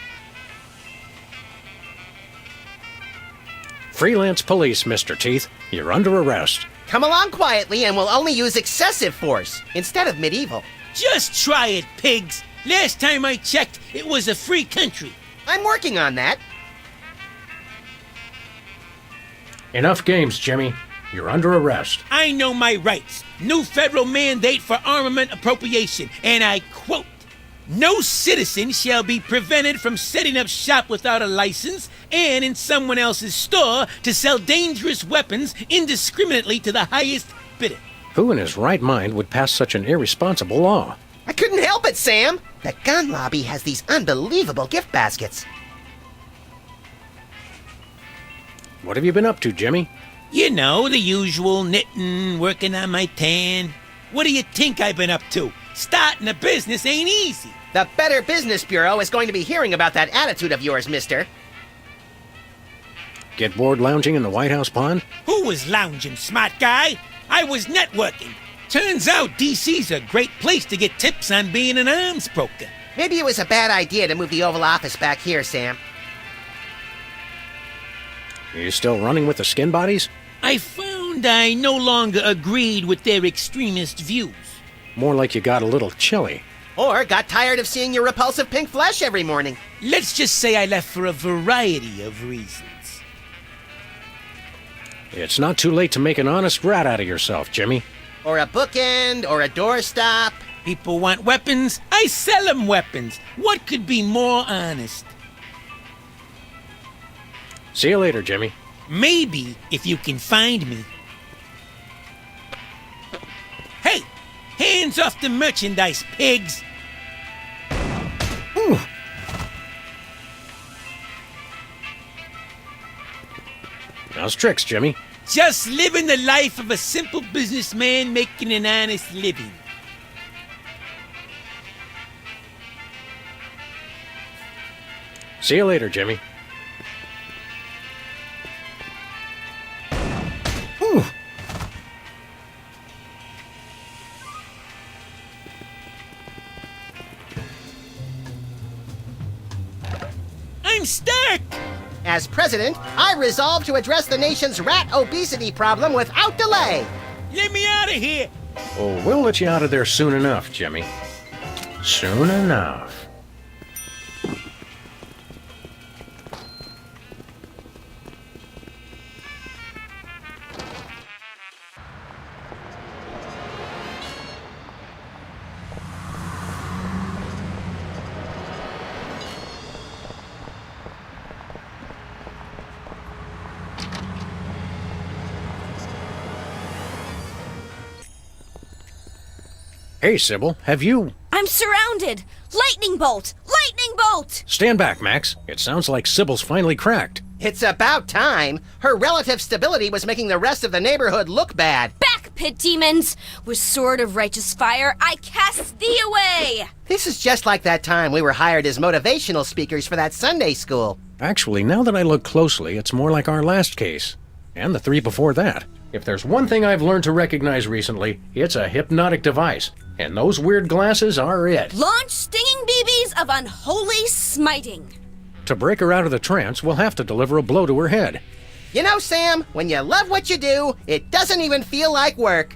Freelance Police, Mr. Teeth. You're under arrest. Come along quietly and we'll only use excessive force instead of medieval. Just try it, pigs. Last time I checked, it was a free country. I'm working on that. Enough games, Jimmy. You're under arrest. I know my rights. New federal mandate for armament appropriation, and I quote, "No citizen shall be prevented from setting up shop without a license and in someone else's store to sell dangerous weapons indiscriminately to the highest bidder." Who in his right mind would pass such an irresponsible law? I couldn't help it, Sam. The gun lobby has these unbelievable gift baskets. What have you been up to, Jimmy? You know, the usual knitting, working on my tan. What do you think I've been up to? Starting a business ain't easy. The Better Business Bureau is going to be hearing about that attitude of yours, mister. Get bored lounging in the White House pond? Who was lounging, smart guy? I was networking. Turns out DC's a great place to get tips on being an arms broker. Maybe it was a bad idea to move the Oval Office back here, Sam. You still running with the skin bodies? I found I no longer agreed with their extremist views. More like you got a little chilly. Or got tired of seeing your repulsive pink flesh every morning. Let's just say I left for a variety of reasons. It's not too late to make an honest rat out of yourself, Jimmy. Or a bookend, or a doorstop. People want weapons, I sell them weapons. What could be more honest? See you later, Jimmy. Maybe if you can find me. Hey! Hands off the merchandise, pigs! Ooh. How's tricks, Jimmy? Just living the life of a simple businessman making an honest living. See you later, Jimmy. Ooh. I'm stuck! As president, I resolve to address the nation's rat obesity problem without delay. Let me out of here! Oh, we'll let you out of there soon enough, Jimmy. Soon enough. Hey, Sybil, have you... I'm surrounded! Lightning bolt! Lightning bolt! Stand back, Max. It sounds like Sybil's finally cracked. It's about time. Her relative stability was making the rest of the neighborhood look bad. Back, pit demons! With sword of righteous fire, I cast thee away! This is just like that time we were hired as motivational speakers for that Sunday school. Actually, now that I look closely, it's more like our last case. And the three before that. If there's one thing I've learned to recognize recently, it's a hypnotic device. And those weird glasses are it. Launch stinging BBs of unholy smiting. To break her out of the trance, we'll have to deliver a blow to her head. You know, Sam, when you love what you do, it doesn't even feel like work.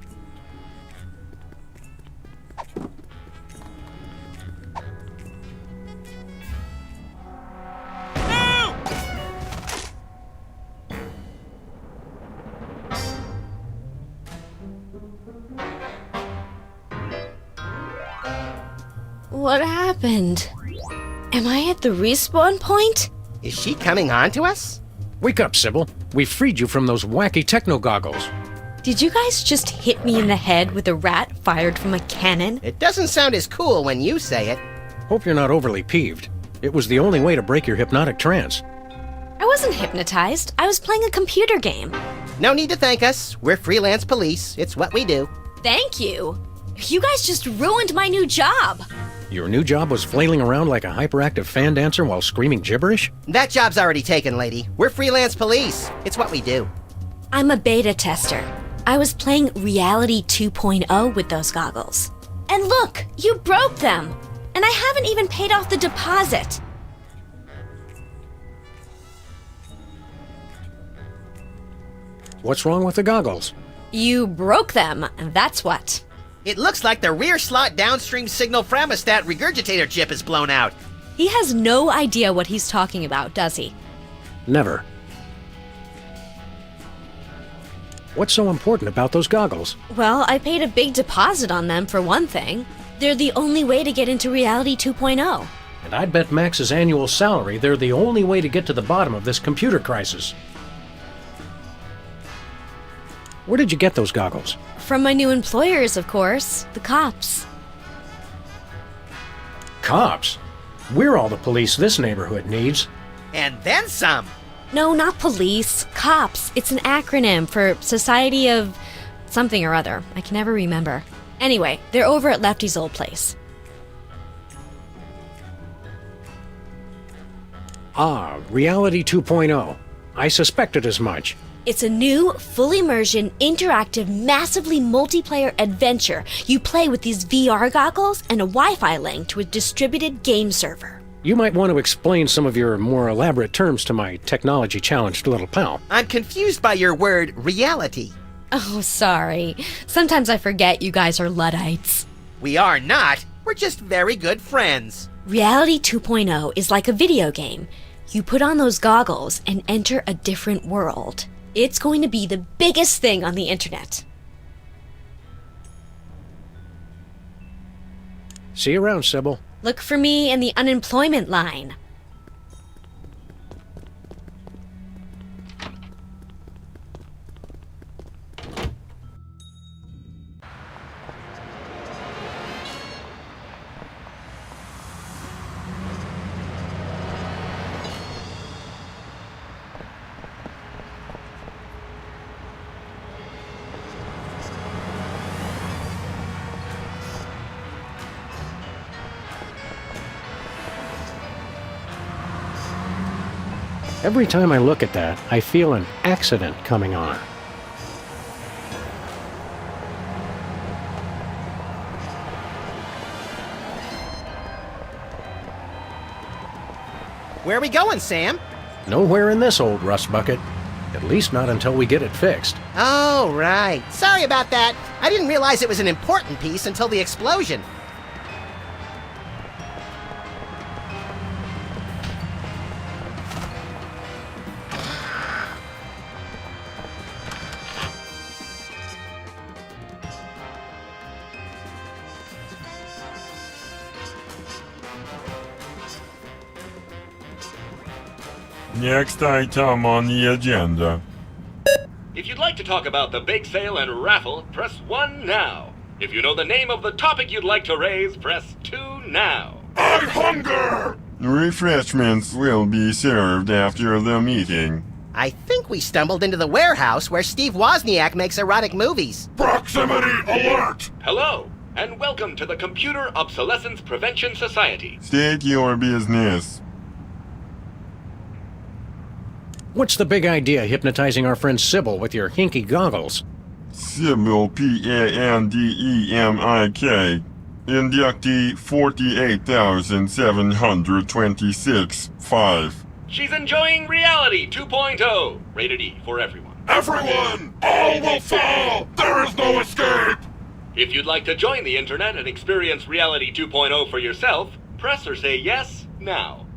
What happened? Am I at the respawn point? Is she coming on to us? Wake up, Sybil. We freed you from those wacky techno goggles. Did you guys just hit me in the head with a rat fired from a cannon? It doesn't sound as cool when you say it. Hope you're not overly peeved. It was the only way to break your hypnotic trance. I wasn't hypnotized. I was playing a computer game. No need to thank us. We're Freelance Police. It's what we do. Thank you. You guys just ruined my new job. Your new job was flailing around like a hyperactive fan dancer while screaming gibberish? That job's already taken, lady. We're Freelance Police. It's what we do. I'm a beta tester. I was playing Reality 2.0 with those goggles. And look, you broke them. And I haven't even paid off the deposit. What's wrong with the goggles? You broke them, that's what. It looks like the rear slot downstream signal framostat regurgitator chip is blown out. He has no idea what he's talking about, does he? Never. What's so important about those goggles? Well, I paid a big deposit on them for one thing. They're the only way to get into Reality 2.0. And I'd bet Max's annual salary they're the only way to get to the bottom of this computer crisis. Where did you get those goggles? From my new employers, of course. The cops. Cops? We're all the police this neighborhood needs. And then some. No, not police. Cops. It's an acronym for Society of something or other. I can never remember. Anyway, they're over at Lefty's old place. Ah, Reality 2.0. I suspected as much. It's a new, full immersion, interactive, massively multiplayer adventure. You play with these VR goggles and a Wi-Fi link to a distributed game server. You might want to explain some of your more elaborate terms to my technology-challenged little pal. I'm confused by your word, reality. Oh, sorry. Sometimes I forget you guys are Luddites. We are not. We're just very good friends. Reality 2.0 is like a video game. You put on those goggles and enter a different world. It's going to be the biggest thing on the internet. See you around, Sybil. Look for me in the unemployment line. Every time I look at that, I feel an accident coming on. Where are we going, Sam? Nowhere in this old rust bucket. At least not until we get it fixed. Oh, right. Sorry about that. I didn't realize it was an important piece until the explosion. Next item on the agenda. If you'd like to talk about the bake sale and raffle, press 1 now. If you know the name of the topic you'd like to raise, press 2 now. I'm hunger! Refreshments will be served after the meeting. I think we stumbled into the warehouse where Steve Wozniak makes erotic movies. Proximity alert! Hello, and welcome to the Computer Obsolescence Prevention Society. State your business. What's the big idea hypnotizing our friend Sybil with your hinky goggles? Sybil, Pandemik. Inductee 48,726-5. She's enjoying Reality 2.0. Rated E for everyone. Everyone! All will fall! There is no escape! If you'd like to join the internet and experience Reality 2.0 for yourself, press or say yes now.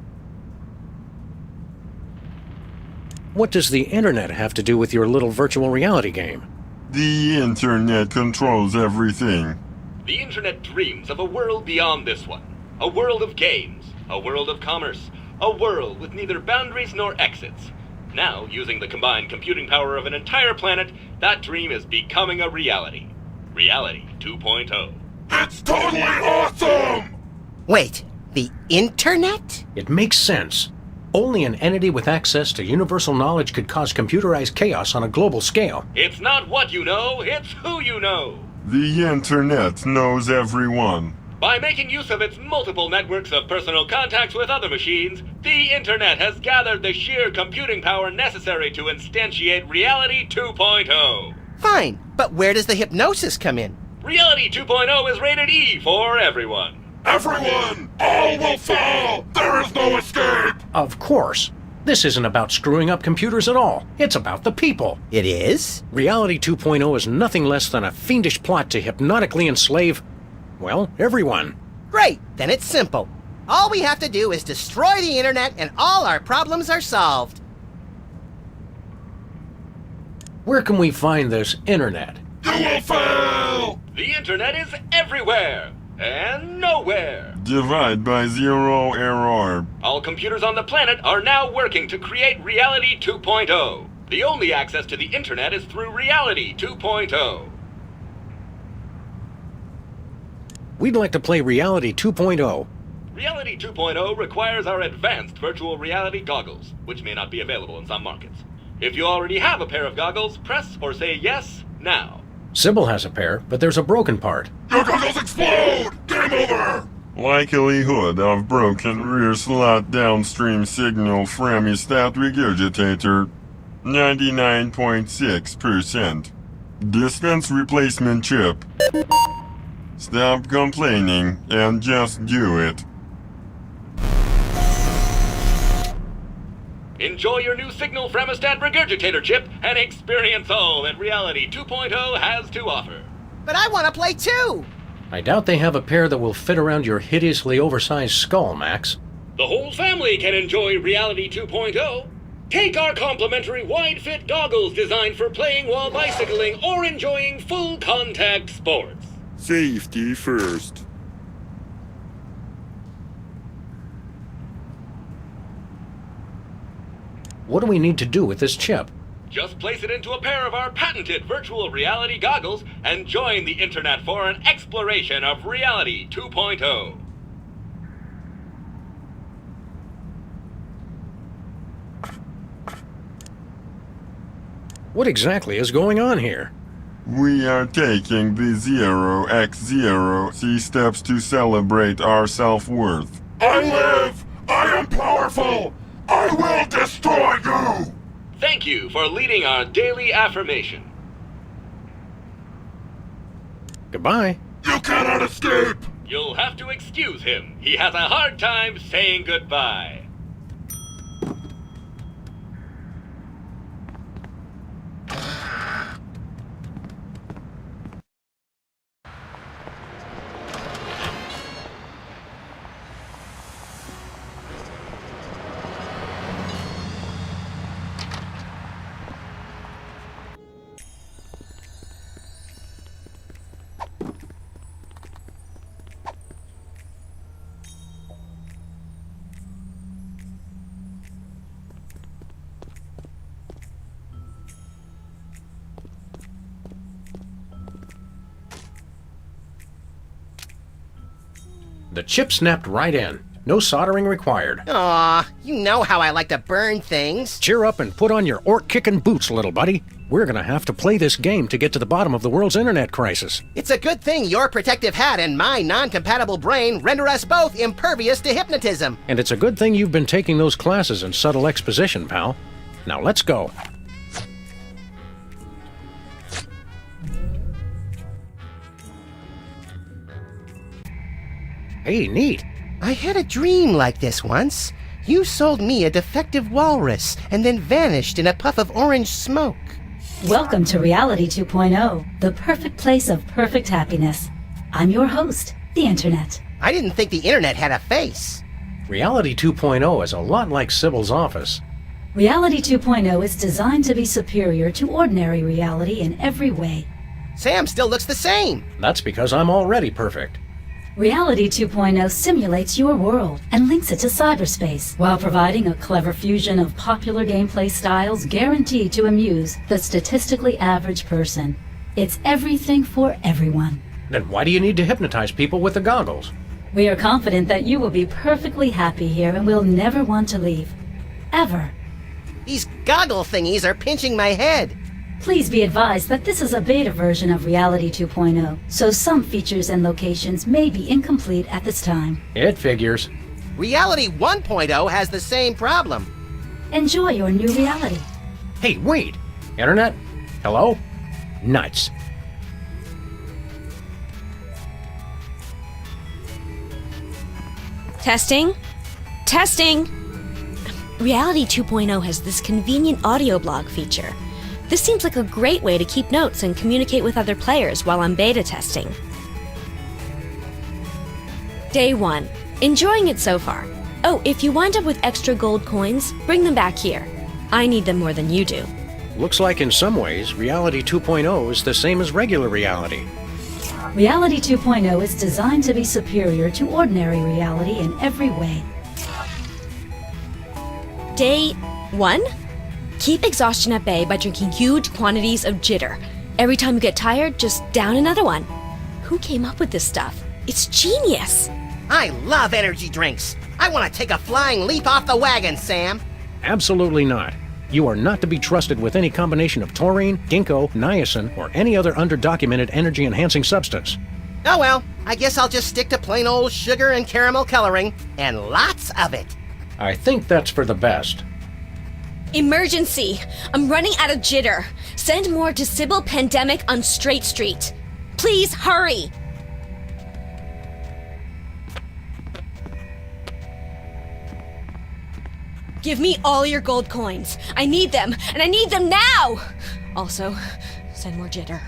What does the internet have to do with your little virtual reality game? The internet controls everything. The internet dreams of a world beyond this one. A world of games, a world of commerce, a world with neither boundaries nor exits. Now, using the combined computing power of an entire planet, that dream is becoming a reality. Reality 2.0. It's totally awesome! Wait, the internet? It makes sense. Only an entity with access to universal knowledge could cause computerized chaos on a global scale. It's not what you know, it's who you know. The internet knows everyone. By making use of its multiple networks of personal contacts with other machines, the internet has gathered the sheer computing power necessary to instantiate Reality 2.0. Fine, but where does the hypnosis come in? Reality 2.0 is rated E for everyone. Everyone! All will fall! There is no escape! Of course. This isn't about screwing up computers at all. It's about the people. It is? Reality 2.0 is nothing less than a fiendish plot to hypnotically enslave, well, everyone. Great, then it's simple. All we have to do is destroy the internet and all our problems are solved. Where can we find this internet? You will fail! The internet is everywhere and nowhere. Divide by zero error. All computers on the planet are now working to create Reality 2.0. The only access to the internet is through Reality 2.0. We'd like to play Reality 2.0. Reality 2.0 requires our advanced virtual reality goggles, which may not be available in some markets. If you already have a pair of goggles, press or say yes now. Sybil has a pair, but there's a broken part. Your goggles explode! Game over! Likelihood of broken rear slot downstream signal from stat regurgitator 99.6%. Dispense replacement chip. Stop complaining and just do it. Enjoy your new signal Fremostat regurgitator chip and experience all that Reality 2.0 has to offer. But I want to play too! I doubt they have a pair that will fit around your hideously oversized skull, Max. The whole family can enjoy Reality 2.0. Take our complimentary wide-fit goggles designed for playing while bicycling or enjoying full-contact sports. Safety first. What do we need to do with this chip? Just place it into a pair of our patented virtual reality goggles and join the internet for an exploration of Reality 2.0. What exactly is going on here? We are taking the 0x0 steps to celebrate our self-worth. I live! I am powerful! I will destroy you! Thank you for leading our daily affirmation. Goodbye. You cannot escape! You'll have to excuse him. He has a hard time saying goodbye. The chip snapped right in. No soldering required. Aw, you know how I like to burn things. Cheer up and put on your orc-kicking boots, little buddy. We're gonna have to play this game to get to the bottom of the world's internet crisis. It's a good thing your protective hat and my non-compatible brain render us both impervious to hypnotism. And it's a good thing you've been taking those classes in subtle exposition, pal. Now let's go. Hey, neat. I had a dream like this once. You sold me a defective walrus and then vanished in a puff of orange smoke. Welcome to Reality 2.0, the perfect place of perfect happiness. I'm your host, the Internet. I didn't think the Internet had a face. Reality 2.0 is a lot like Sybil's office. Reality 2.0 is designed to be superior to ordinary reality in every way. Sam still looks the same. That's because I'm already perfect. Reality 2.0 simulates your world and links it to cyberspace, while providing a clever fusion of popular gameplay styles guaranteed to amuse the statistically average person. It's everything for everyone. Then why do you need to hypnotize people with the goggles? We are confident that you will be perfectly happy here and will never want to leave. Ever. These goggle thingies are pinching my head. Please be advised that this is a beta version of Reality 2.0, so some features and locations may be incomplete at this time. It figures. Reality 1.0 has the same problem. Enjoy your new reality. Hey, wait! Internet? Hello? Nuts. Testing? Testing! Reality 2.0 has this convenient audio blog feature. This seems like a great way to keep notes and communicate with other players while I'm beta testing. Day 1. Enjoying it so far. Oh, if you wind up with extra gold coins, bring them back here. I need them more than you do. Looks like in some ways, Reality 2.0 is the same as regular reality. Reality 2.0 is designed to be superior to ordinary reality in every way. Day 1. Keep exhaustion at bay by drinking huge quantities of jitter. Every time you get tired, just down another one. Who came up with this stuff? It's genius! I love energy drinks. I want to take a flying leap off the wagon, Sam. Absolutely not. You are not to be trusted with any combination of taurine, ginkgo, niacin, or any other underdocumented energy-enhancing substance. Oh well, I guess I'll just stick to plain old sugar and caramel coloring, and lots of it. I think that's for the best. Emergency! I'm running out of jitter. Send more to Sybil Pandemic on Straight Street. Please hurry! Give me all your gold coins. I need them, and I need them now! Also, send more jitter.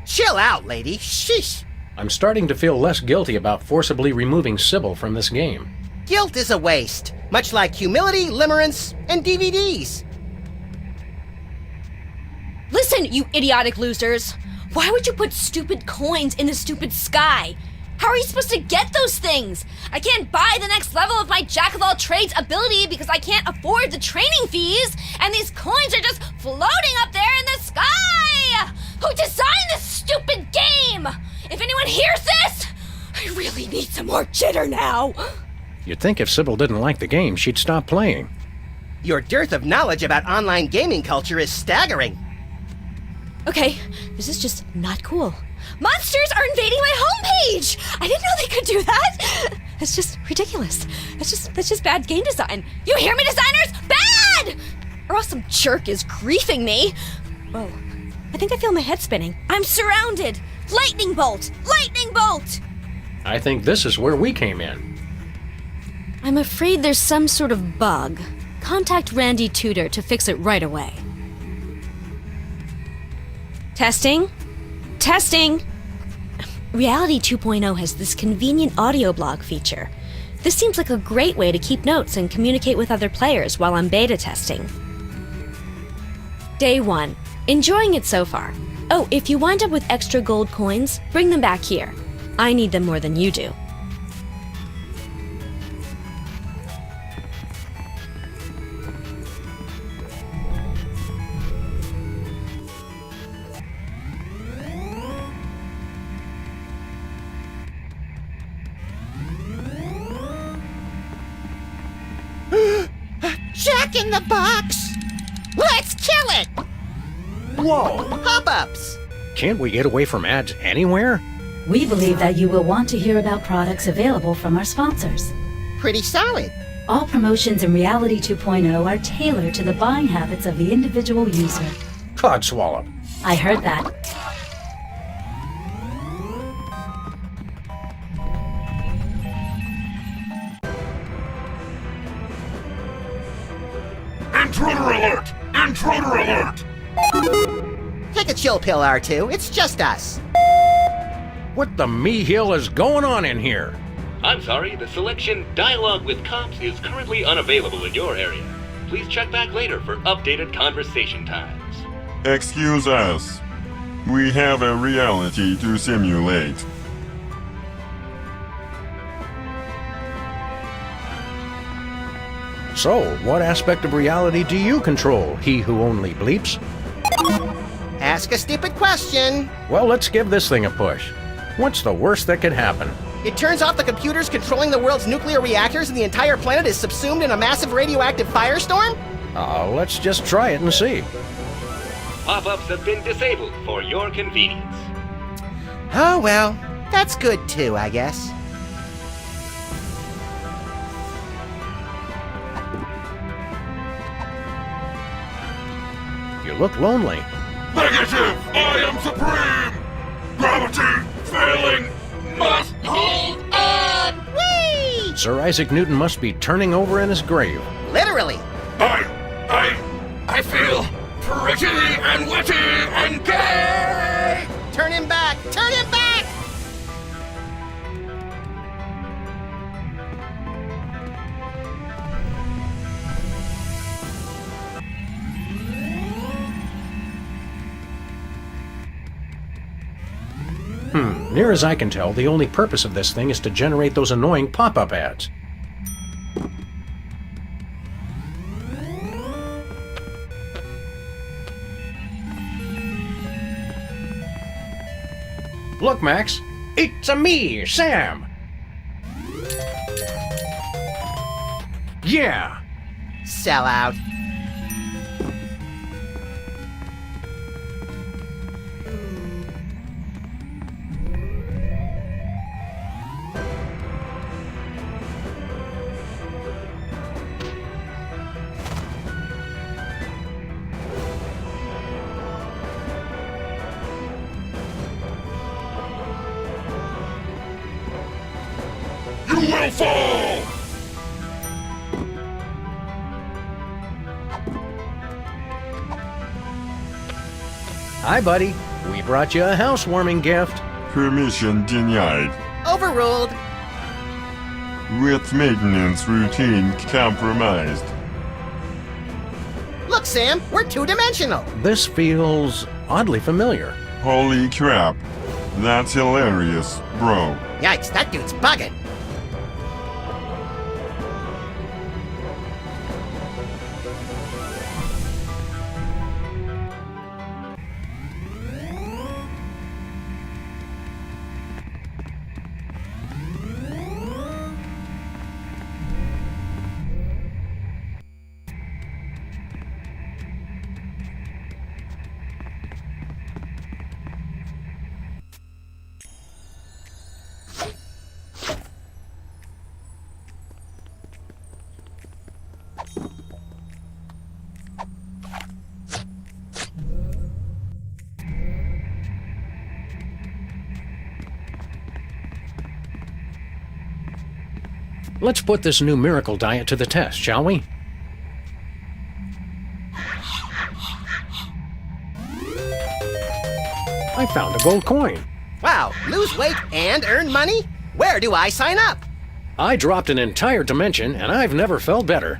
Chill out, lady. Sheesh. I'm starting to feel less guilty about forcibly removing Sybil from this game. Guilt is a waste, much like humility, limerence, and DVDs. Listen, you idiotic losers! Why would you put stupid coins in the stupid sky? How are you supposed to get those things? I can't buy the next level of my jack-of-all-trades ability because I can't afford the training fees, and these coins are just floating up there in the sky! Who designed this stupid game? If anyone hears this, I really need some more jitter now! You'd think if Sybil didn't like the game, she'd stop playing. Your dearth of knowledge about online gaming culture is staggering. Okay, this is just not cool. Monsters are invading my homepage! I didn't know they could do that! That's just ridiculous. That's just bad game design. You hear me, designers? Bad! Or else some jerk is griefing me. Whoa, I think I feel my head spinning. I'm surrounded! Lightning bolt! Lightning bolt! I think this is where we came in. I'm afraid there's some sort of bug. Contact Randy Tudor to fix it right away. Testing? Testing! Reality 2.0 has this convenient audio blog feature. This seems like a great way to keep notes and communicate with other players while I'm beta testing. Day 1. Enjoying it so far. Oh, if you wind up with extra gold coins, bring them back here. I need them more than you do. Jack in the Box! Let's kill it! Whoa! Pop-ups! Can't we get away from ads anywhere? We believe that you will want to hear about products available from our sponsors. Pretty solid. All promotions in Reality 2.0 are tailored to the buying habits of the individual user. Codswallop. I heard that. Intruder alert! Intruder alert! Take a chill pill, R2. It's just us. What the me-hill is going on in here? I'm sorry, the selection Dialogue with Cops is currently unavailable in your area. Please check back later for updated conversation times. Excuse us. We have a reality to simulate. So, what aspect of reality do you control, he who only bleeps? Ask a stupid question. Well, let's give this thing a push. What's the worst that could happen? It turns off the computers controlling the world's nuclear reactors and the entire planet is subsumed in a massive radioactive firestorm? Let's just try it and see. Pop-ups have been disabled for your convenience. Oh well, that's good too, I guess. You look lonely. Negative! I am supreme! Gravity failing must hold on! Whee! Sir Isaac Newton must be turning over in his grave. Literally. I feel pretty and witty and gay! Turn him back! Turn him back! Near as I can tell, the only purpose of this thing is to generate those annoying pop-up ads. Look, Max. It's a me, Sam. Yeah. Sell out. You will fall! Hi, buddy. We brought you a housewarming gift. Permission denied. Overruled. With maintenance routine compromised. Look, Sam, we're two-dimensional. This feels oddly familiar. Holy crap. That's hilarious, bro. Yikes, that dude's bugging. Let's put this new miracle diet to the test, shall we? I found a gold coin. Wow, lose weight and earn money? Where do I sign up? I dropped an entire dimension, and I've never felt better.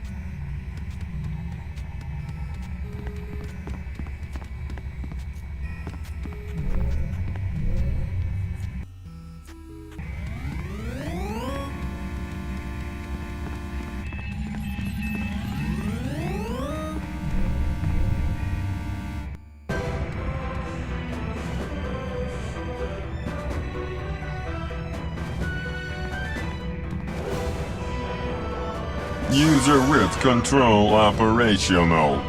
User width control operational.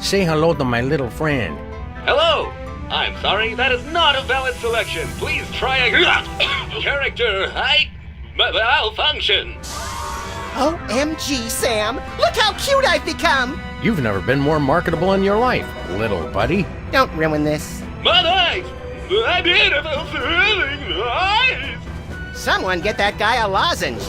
Say hello to my little friend. Hello! I'm sorry, that is not a valid selection. Please try a character height malfunction. OMG, Sam! Look how cute I've become! You've never been more marketable in your life, little buddy. Don't ruin this. My eyes! My beautiful thrilling eyes! Someone get that guy a lozenge.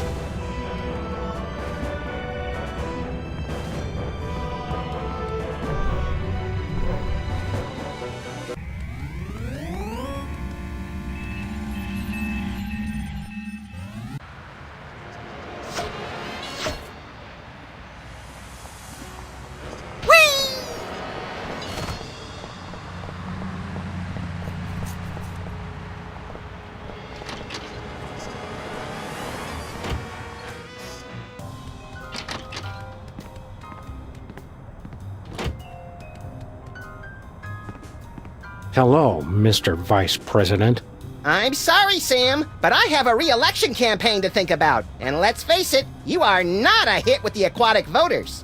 Hello, Mr. Vice President. I'm sorry, Sam, but I have a re-election campaign to think about. And let's face it, you are not a hit with the aquatic voters.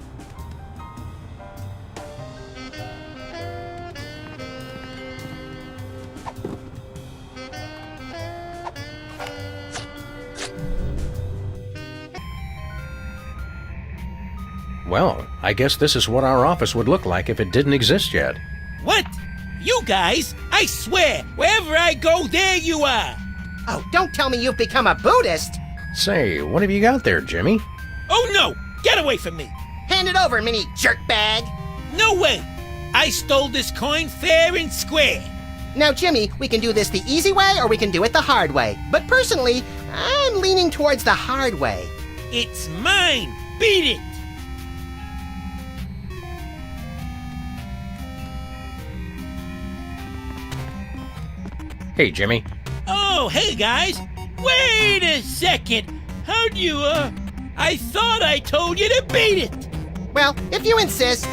Well, I guess this is what our office would look like if it didn't exist yet. What? You guys? I swear, wherever I go, there you are! Oh, don't tell me you've become a Buddhist! Say, what have you got there, Jimmy? Oh no! Get away from me! Hand it over, mini jerkbag! No way! I stole this coin fair and square! Now, Jimmy, we can do this the easy way or we can do it the hard way. But personally, I'm leaning towards the hard way. It's mine! Beat it! Hey, Jimmy. Oh, hey guys! Wait a second! How'd you, I thought I told you to beat it! Well, if you insist.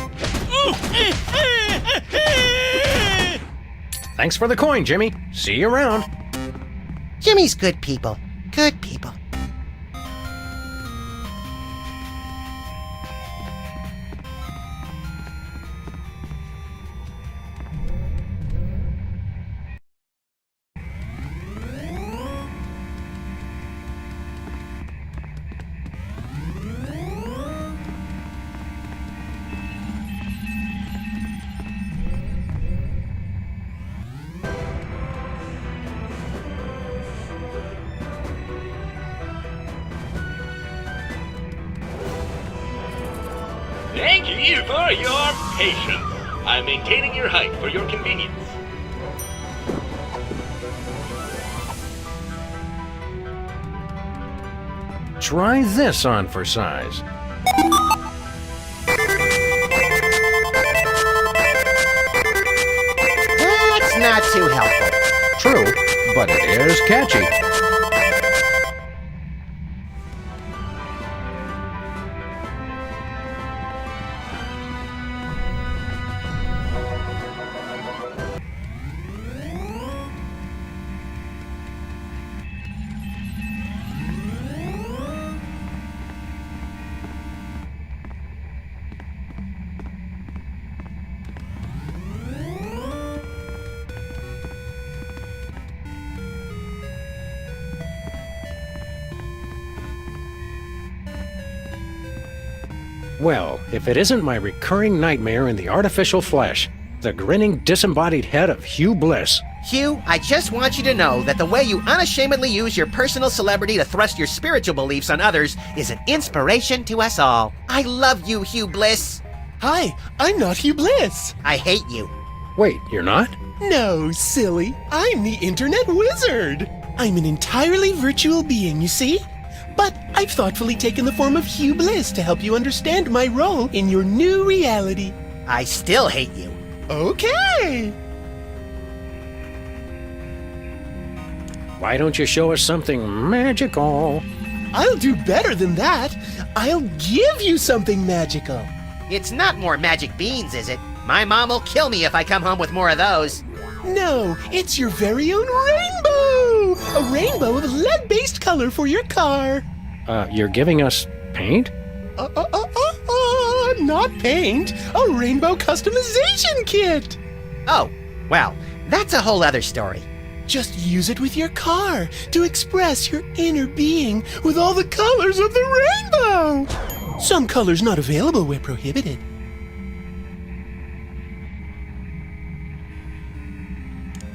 Thanks for the coin, Jimmy. See you around. Jimmy's good people. Good people. Thank you for your patience. I'm maintaining your height for your convenience. Try this on for size. That's not too helpful. True, but it is catchy. Well, if it isn't my recurring nightmare in the artificial flesh, the grinning, disembodied head of Hugh Bliss. Hugh, I just want you to know that the way you unashamedly use your personal celebrity to thrust your spiritual beliefs on others is an inspiration to us all. I love you, Hugh Bliss. Hi, I'm not Hugh Bliss. I hate you. Wait, you're not? No, silly. I'm the Internet Wizard. I'm an entirely virtual being, you see? But I've thoughtfully taken the form of Hugh Bliss to help you understand my role in your new reality. I still hate you. Okay. Why don't you show us something magical? I'll do better than that. I'll give you something magical. It's not more magic beans, is it? My mom will kill me if I come home with more of those. No, it's your very own rainbow! A rainbow of lead-based color for your car. You're giving us paint? Not paint. A rainbow customization kit. Oh, well, That's a whole other story. Just use it with your car to express your inner being with all the colors of the rainbow. Some colors not available where prohibited.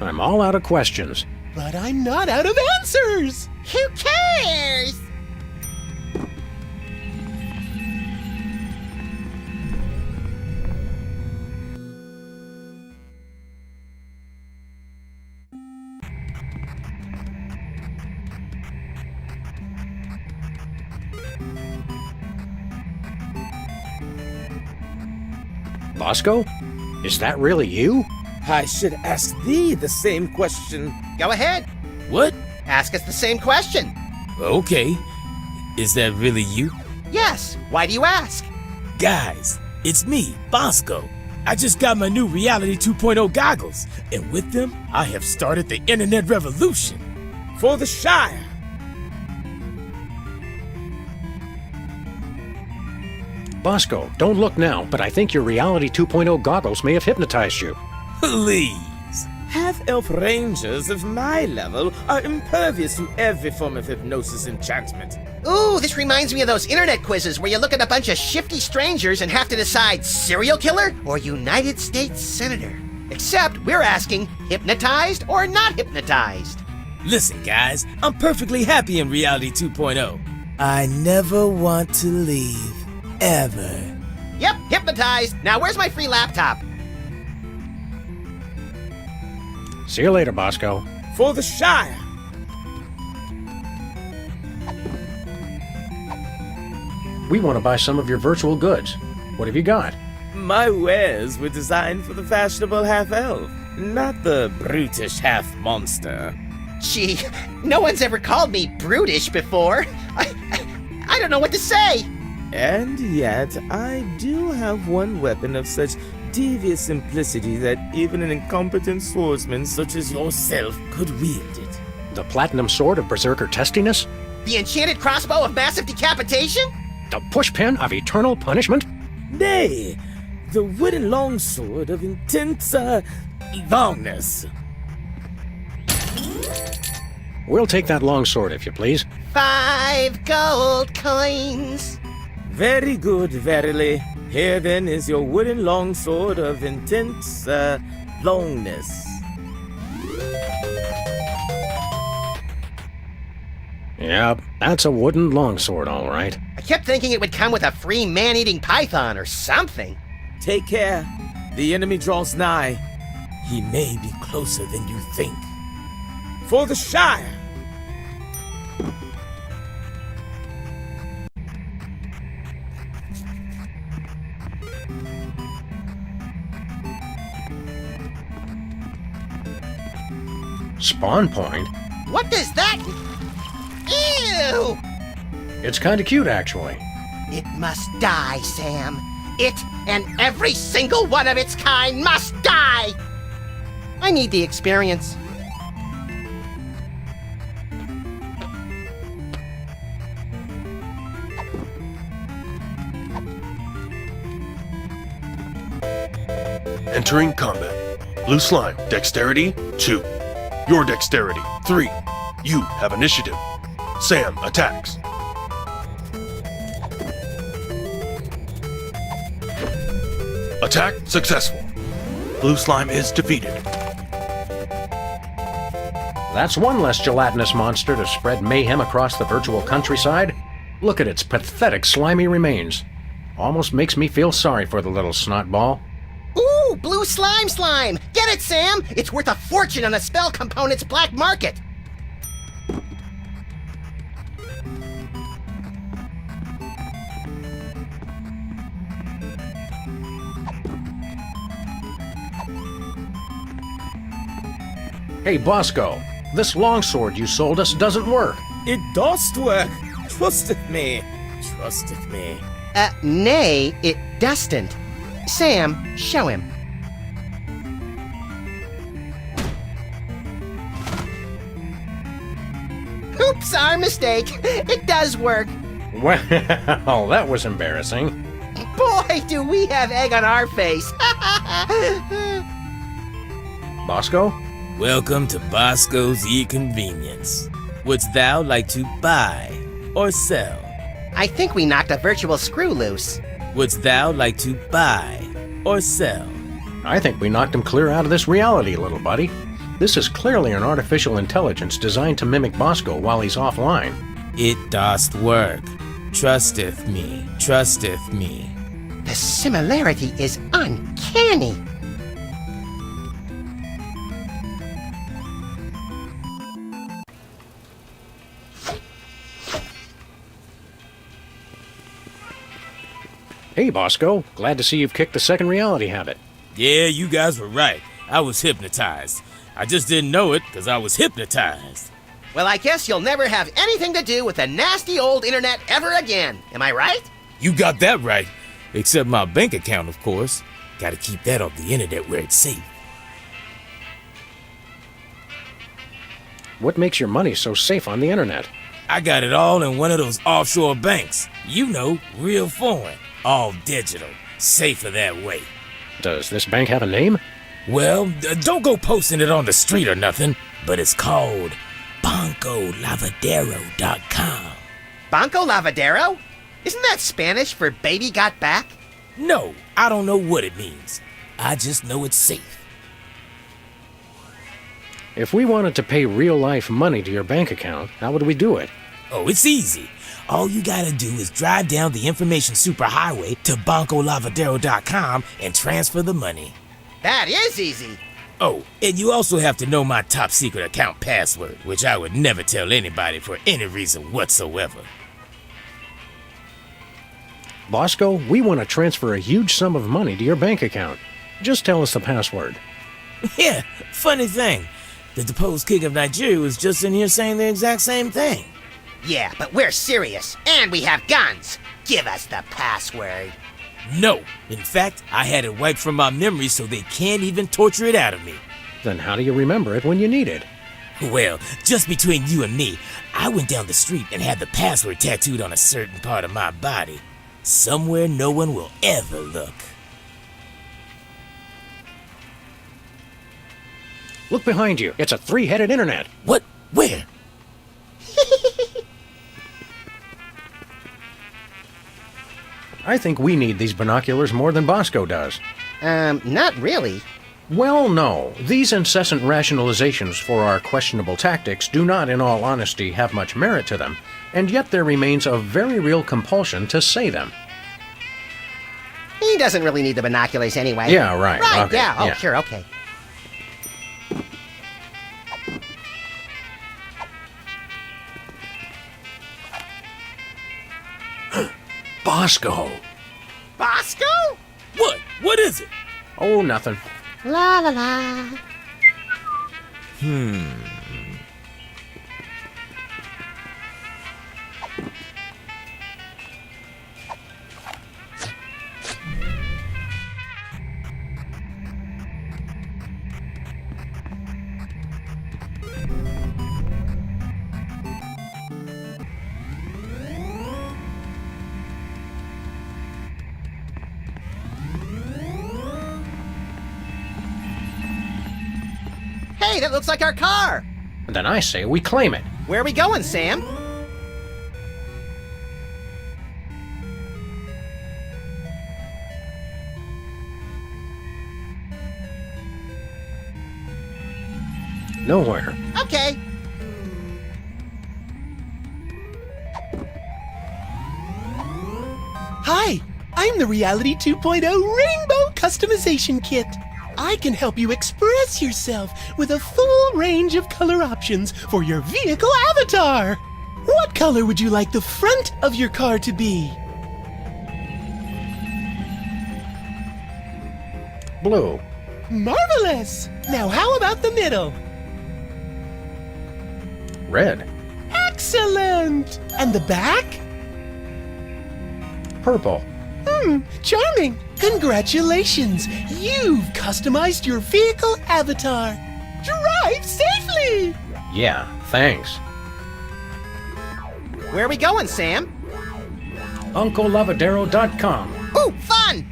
I'm all out of questions. But I'm not out of answers. Who cares? Bosco? Is that really you? I should ask thee the same question. Go ahead. What? Ask us the same question. Okay. Is that really you? Yes. Why do you ask? Guys, it's me, Bosco. I just got my new Reality 2.0 goggles, and with them, I have started the internet revolution. For the Shire. Bosco, don't look now, but I think your Reality 2.0 goggles may have hypnotized you. Please. Half-elf rangers of my level are impervious to every form of hypnosis enchantment. Ooh, this reminds me of those internet quizzes where you look at a bunch of shifty strangers and have to decide serial killer or United States Senator. Except we're asking hypnotized or not hypnotized. Listen, guys, I'm perfectly happy in Reality 2.0. I never want to leave. Ever. Yep, hypnotized. Now where's my free laptop? See you later, Bosco. For the Shire. We want to buy some of your virtual goods. What have you got? My wares were designed for the fashionable half-elf, not the brutish half-monster. Gee, no one's ever called me brutish before. I don't know what to say. And yet, I do have one weapon of such devious simplicity that even an incompetent swordsman such as yourself could wield it. The platinum sword of berserker testiness? The enchanted crossbow of massive decapitation? The pushpin of eternal punishment? Nay, the wooden longsword of intense, longness. We'll take that longsword, if you please. 5 gold coins. Very good, verily. Here then is your wooden longsword of intense, longness. Yep, that's a wooden longsword, all right. I kept thinking it would come with a free man-eating python or something. Take care. The enemy draws nigh. He may be closer than you think. For the Shire! Spawn point? What does that... Ew! It's kind of cute, actually. It must die, Sam. It and every single one of its kind must die! I need the experience. Entering combat. Blue slime, dexterity 2. Your dexterity 3. You have initiative. Sam attacks. Attack successful. Blue slime is defeated. That's one less gelatinous monster to spread mayhem across the virtual countryside. Look at its pathetic slimy remains. Almost makes me feel sorry for the little snotball. Ooh, blue slime! Get it, Sam! It's worth a fortune on a spell component's black market! Hey, Bosco, this longsword you sold us doesn't work. It does work. Trusteth me. Trusteth me. Nay, it doesn't. Sam, show him. Oops, our mistake. It does work. Well, that was embarrassing. Boy, do we have egg on our face. Bosco? Welcome to Bosco's E-Convenience. Wouldst thou like to buy or sell? I think we knocked a virtual screw loose. Wouldst thou like to buy or sell? I think we knocked him clear out of this reality, little buddy. This is clearly an artificial intelligence designed to mimic Bosco while he's offline. It doth work. Trusteth me, trusteth me. The similarity is uncanny. Hey, Bosco. Glad to see you've kicked the second reality habit. Yeah, you guys were right. I was hypnotized. I just didn't know it because I was hypnotized. Well, I guess you'll never have anything to do with the nasty old internet ever again. Am I right? You got that right. Except my bank account, of course. Gotta keep that off the internet where it's safe. What makes your money so safe on the internet? I got it all in one of those offshore banks. You know, real foreign. All digital. Safer that way. Does this bank have a name? Well, don't go posting it on the street or nothing, but it's called BancoLavadero.com. Banco Lavadero? Isn't that Spanish for baby got back? No, I don't know what it means. I just know it's safe. If we wanted to pay real-life money to your bank account, how would we do it? Oh, it's easy. All you gotta do is drive down the information superhighway to BancoLavadero.com and transfer the money. That is easy. Oh, and you also have to know my top secret account password, which I would never tell anybody for any reason whatsoever. Bosco, we want to transfer a huge sum of money to your bank account. Just tell us the password. Yeah, funny thing. The deposed king of Nigeria was just in here saying the exact same thing. Yeah, but we're serious, and we have guns. Give us the password. No. In fact, I had it wiped from my memory so they can't even torture it out of me. Then how do you remember it when you need it? Well, just between you and me, I went down the street and had the password tattooed on a certain part of my body. Somewhere no one will ever look. Look behind you. It's a three-headed internet. What? Where? I think we need these binoculars more than Bosco does. Not really. Well, no. These incessant rationalizations for our questionable tactics do not, in all honesty, have much merit to them, and yet there remains a very real compulsion to say them. He doesn't really need the binoculars anyway. Yeah, right. Right, Okay, yeah. Oh, yeah. sure, okay. Bosco! Bosco? What? What is it? Oh, nothing. La la la. Hey, that looks like our car! Then I say we claim it. Where are we going, Sam? Nowhere. Okay. Hi, I'm the Reality 2.0 Rainbow Customization Kit. I can help you express yourself with a full range of color options for your vehicle avatar. What color would you like the front of your car to be? Blue. Marvelous! Now how about the middle? Red. Excellent! And the back? Purple. Charming! Congratulations! You've customized your vehicle avatar. Drive safely! Yeah, thanks. Where are we going, Sam? UncleLavadero.com. Ooh, fun!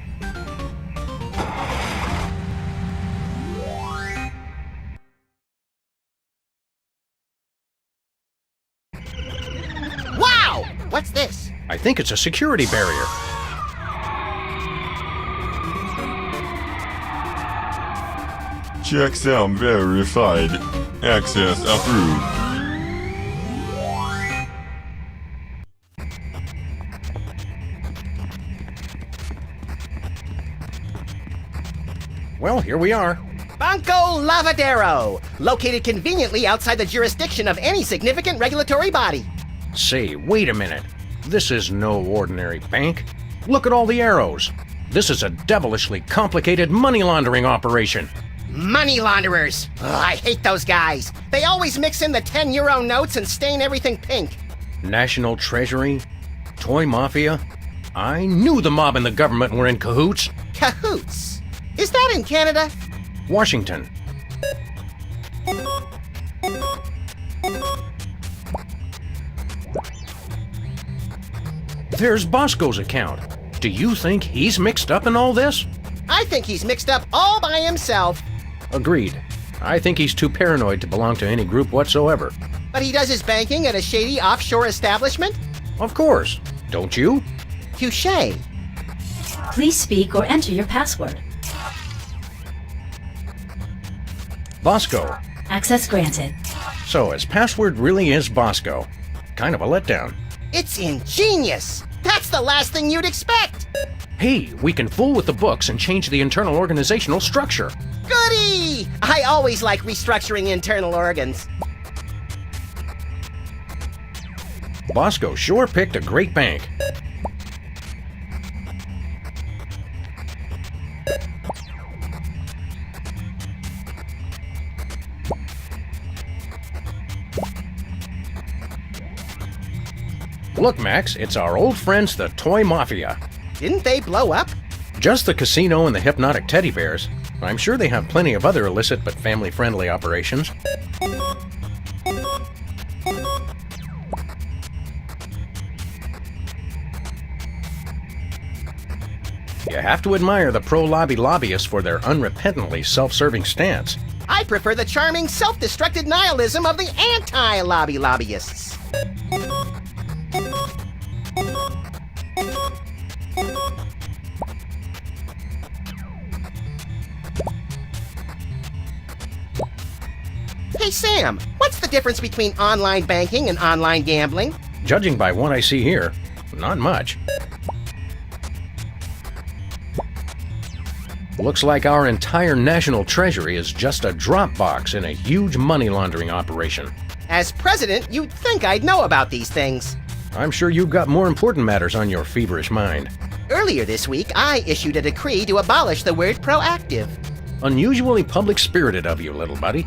What's this? I think it's a security barrier. Checksum verified. Access approved. Well, here we are. Banco Lavadero, located conveniently outside the jurisdiction of any significant regulatory body. Say, wait a minute. This is no ordinary bank. Look at all the arrows. This is a devilishly complicated money laundering operation. Money launderers. Ugh, I hate those guys. They always mix in the 10-euro notes and stain everything pink. National Treasury? Toy Mafia? I knew the mob and the government were in cahoots. Cahoots? Is that in Canada? Washington. There's Bosco's account. Do you think he's mixed up in all this? I think he's mixed up all by himself. Agreed. I think he's too paranoid to belong to any group whatsoever. But he does his banking at a shady offshore establishment? Of course. Don't you? Touché. Please speak or enter your password. Bosco. Access granted. So his password really is Bosco. Kind of a letdown. It's ingenious. That's the last thing you'd expect. Hey, we can fool with the books and change the internal organizational structure. Goody! I always like restructuring internal organs. Bosco sure picked a great bank. Look, Max, it's our old friends, the Toy Mafia. Didn't they blow up? Just the casino and the hypnotic teddy bears. I'm sure they have plenty of other illicit but family-friendly operations. You have to admire the pro-lobby lobbyists for their unrepentantly self-serving stance. I prefer the charming, self-destructed nihilism of the anti-lobby lobbyists. Hey Sam, what's the difference between online banking and online gambling? Judging by what I see here, not much. Looks like our entire national treasury is just a drop box in a huge money laundering operation. As president, you'd think I'd know about these things. I'm sure you've got more important matters on your feverish mind. Earlier this week, I issued a decree to abolish the word proactive. Unusually public-spirited of you, little buddy.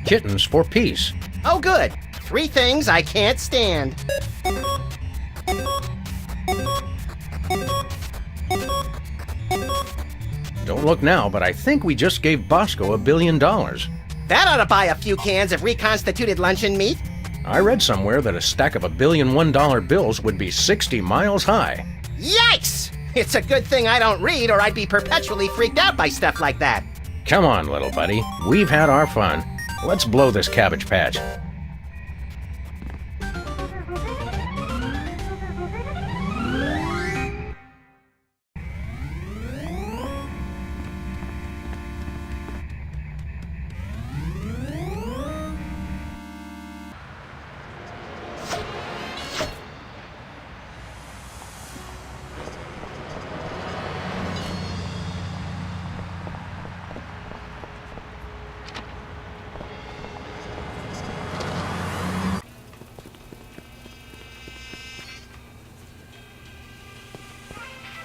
Kittens for peace. Oh good. 3 things I can't stand. Don't look now, but I think we just gave Bosco $1 billion. That ought to buy a few cans of reconstituted luncheon meat. I read somewhere that a stack of $1 billion $1 bills would be 60 miles high. Yikes! It's a good thing I don't read, or I'd be perpetually freaked out by stuff like that. Come on, little buddy. We've had our fun. Let's blow this cabbage patch.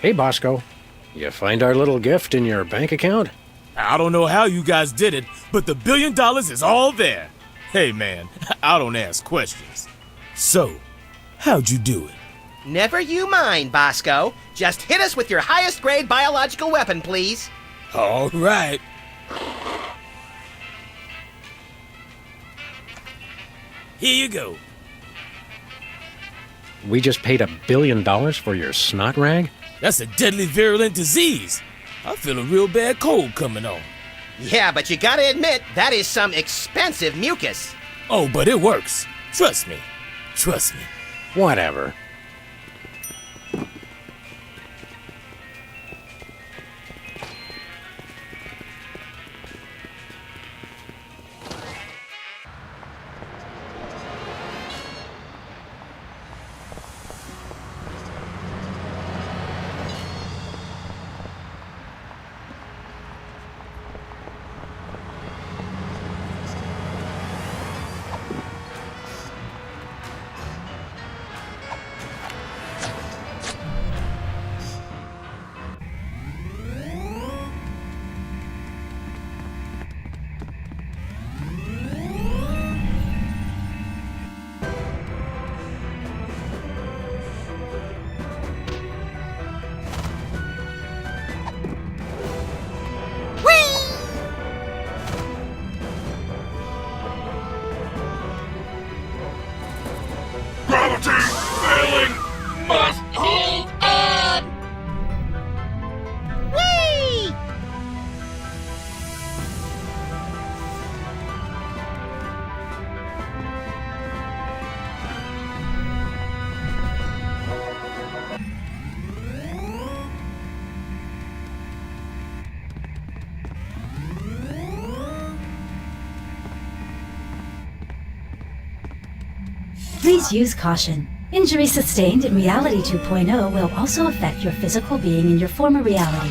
Hey, Bosco. You find our little gift in your bank account? I don't know how you guys did it, but the $1 billion is all there. Hey, man, I don't ask questions. So, how'd you do it? Never you mind, Bosco. Just hit us with your highest grade biological weapon, please. All right. Here you go. We just paid $1 billion for your snot rag? That's a deadly virulent disease. I feel a real bad cold coming on. Yeah, but you gotta admit, that is some expensive mucus. Oh, but it works. Trust me. Trust me. Whatever. Must hold on! Whee! Please use caution. Injury sustained in Reality 2.0 will also affect your physical being in your former reality.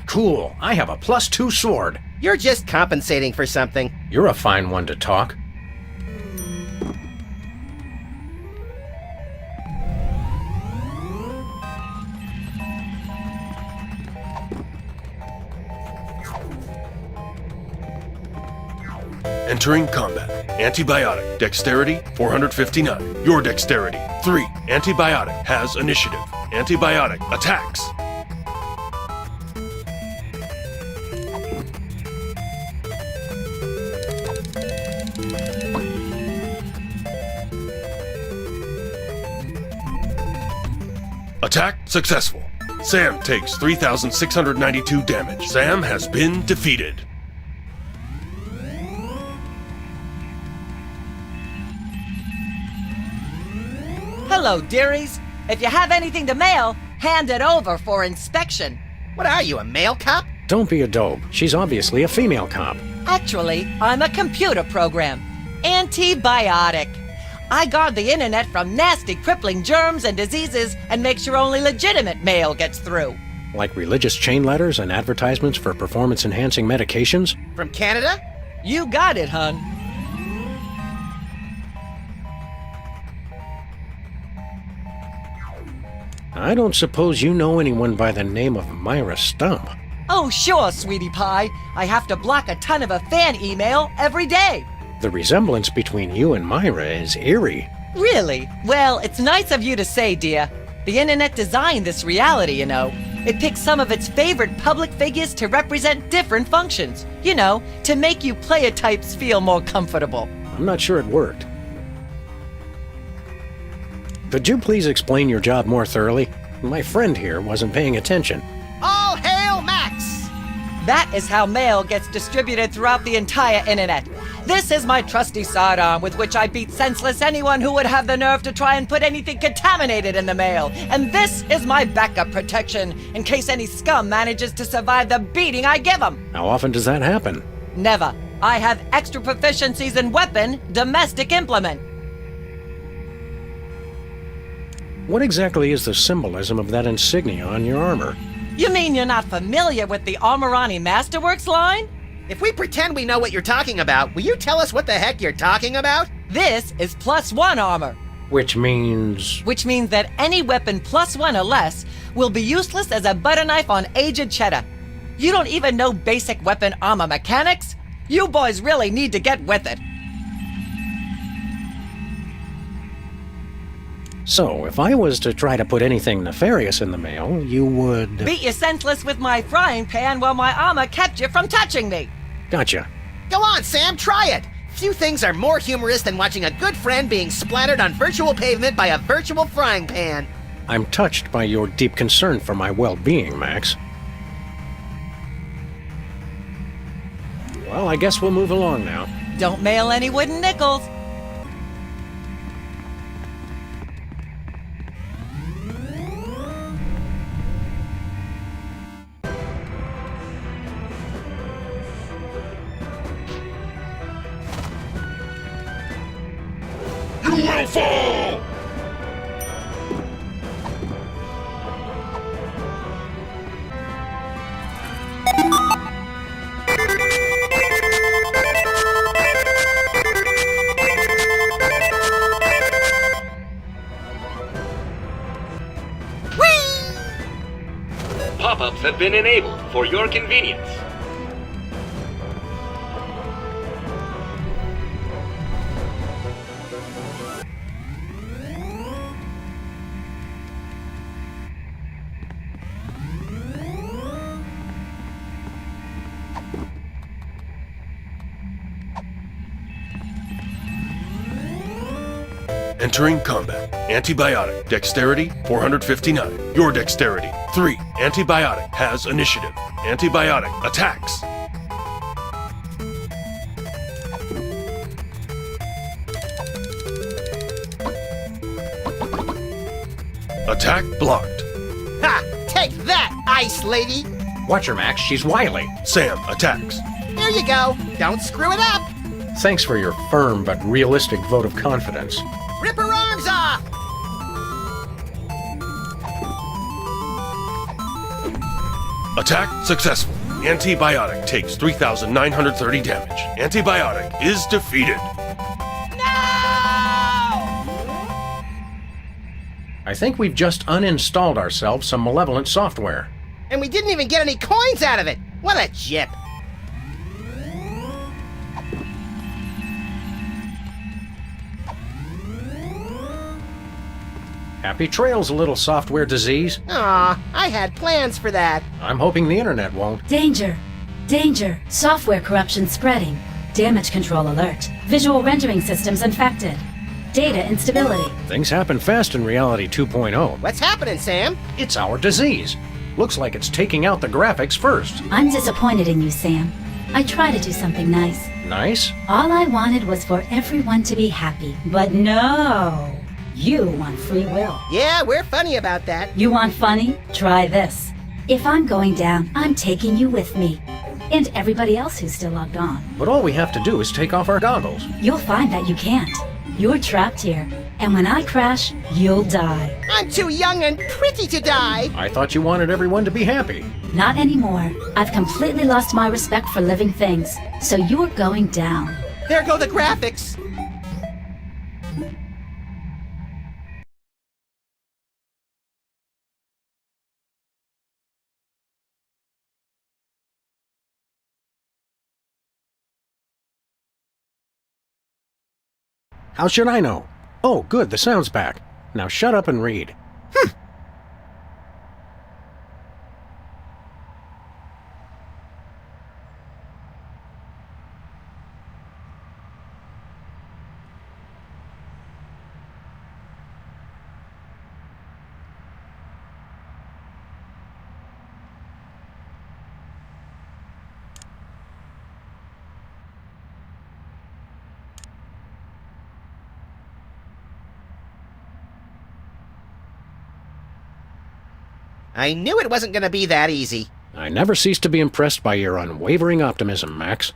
Cool. I have a +2 sword. You're just compensating for something. You're a fine one to talk. Entering combat. Antibiotic. Dexterity 459. Your dexterity 3. Antibiotic has initiative. Antibiotic attacks. Attack successful. Sam takes 3,692 damage. Sam has been defeated. Hello, dearies. If you have anything to mail, hand it over for inspection. What are you, a male cop? Don't be a dope. She's obviously a female cop. Actually, I'm a computer program. Antibiotic. I guard the internet from nasty, crippling germs and diseases and make sure only legitimate mail gets through. Like religious chain letters and advertisements for performance-enhancing medications? From Canada? You got it, hun. I don't suppose you know anyone by the name of Myra Stump. Oh, sure, sweetie pie. I have to block a ton of a fan email every day. The resemblance between you and Myra is eerie. Really? Well, it's nice of you to say, dear. The internet designed this reality, you know. It picks some of its favorite public figures to represent different functions. You know, to make you player types feel more comfortable. I'm not sure it worked. Could you please explain your job more thoroughly? My friend here wasn't paying attention. All hail Max! That is how mail gets distributed throughout the entire internet. This is my trusty sidearm with which I beat senseless anyone who would have the nerve to try and put anything contaminated in the mail. And this is my backup protection in case any scum manages to survive the beating I give them. How often does that happen? Never. I have extra proficiencies in weapon, domestic implement. What exactly is the symbolism of that insignia on your armor? You mean you're not familiar with the Almirani Masterworks line? If we pretend we know what you're talking about, will you tell us what the heck you're talking about? This is +1 armor. Which means... Which means that any weapon +1 or less will be useless as a butter knife on aged cheddar. You don't even know basic weapon armor mechanics? You boys really need to get with it. So, if I was to try to put anything nefarious in the mail, you would... Beat you senseless with my frying pan while my armor kept you from touching me. Gotcha. Go on, Sam, try it! Few things are more humorous than watching a good friend being splattered on virtual pavement by a virtual frying pan. I'm touched by your deep concern for my well-being, Max. Well, I guess we'll move along now. Don't mail any wooden nickels. You will fall! Pop-ups have been enabled for your convenience. Entering combat. Antibiotic. Dexterity, 459. Your dexterity, 3. Antibiotic has initiative. Antibiotic attacks. Attack blocked. Ha! Take that, Ice Lady! Watch her, Max. She's wily. Sam attacks. There you go. Don't screw it up. Thanks for your firm but realistic vote of confidence. Rip her arms off! Attack successful. Antibiotic takes 3,930 damage. Antibiotic is defeated. I think we've just uninstalled ourselves some malevolent software. And we didn't even get any coins out of it! What a jip! Happy trails, little software disease. Aw, I had plans for that. I'm hoping the internet won't. Danger! Danger! Software corruption spreading. Damage control alert. Visual rendering systems infected. Data instability. Things happen fast in Reality 2.0. What's happening, Sam? It's our disease. Looks like it's taking out the graphics first. I'm disappointed in you, Sam. I try to do something nice. Nice? All I wanted was for everyone to be happy. But no! You want free will. Yeah, we're funny about that. You want funny? Try this. If I'm going down, I'm taking you with me. And everybody else who's still logged on. But all we have to do is take off our goggles. You'll find that you can't. You're trapped here. And when I crash, you'll die. I'm too young and pretty to die. I thought you wanted everyone to be happy. Not anymore. I've completely lost my respect for living things. So you're going down. There go the graphics. How should I know? Oh, good, the sound's back. Now shut up and read. I knew it wasn't gonna be that easy. I never cease to be impressed by your unwavering optimism, Max.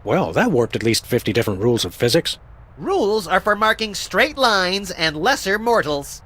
Well, that warped at least 50 different rules of physics. Rules are for marking straight lines and lesser mortals.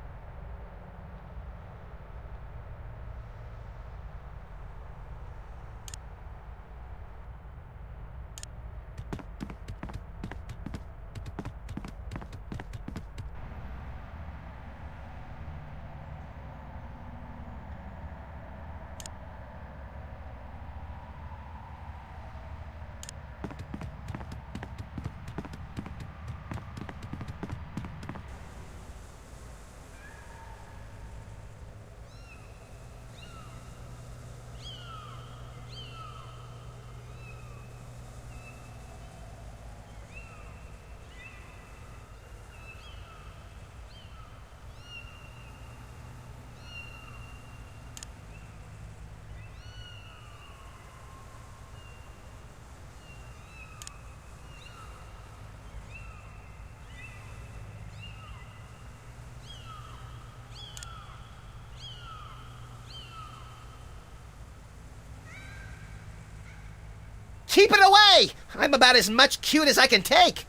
Keep it away! I'm about as much cute as I can take.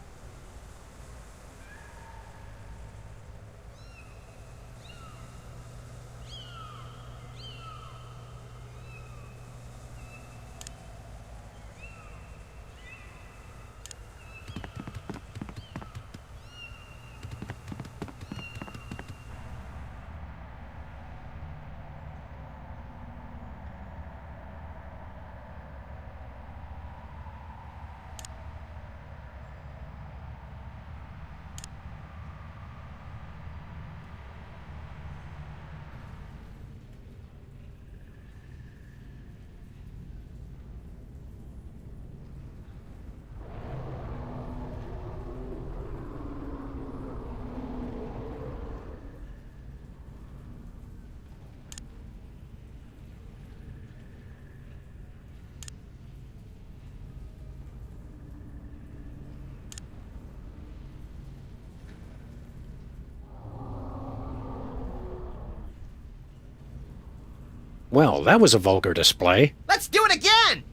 Well, that was a vulgar display. Let's do it again!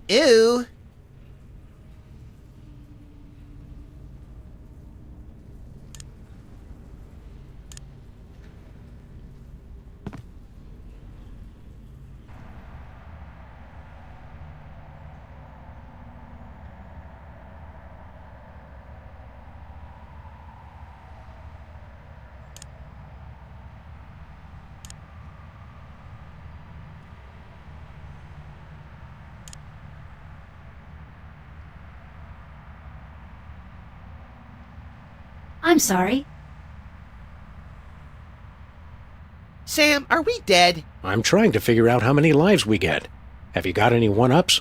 Ew. I'm sorry. Sam, are we dead? I'm trying to figure out how many lives we get. Have you got any one-ups?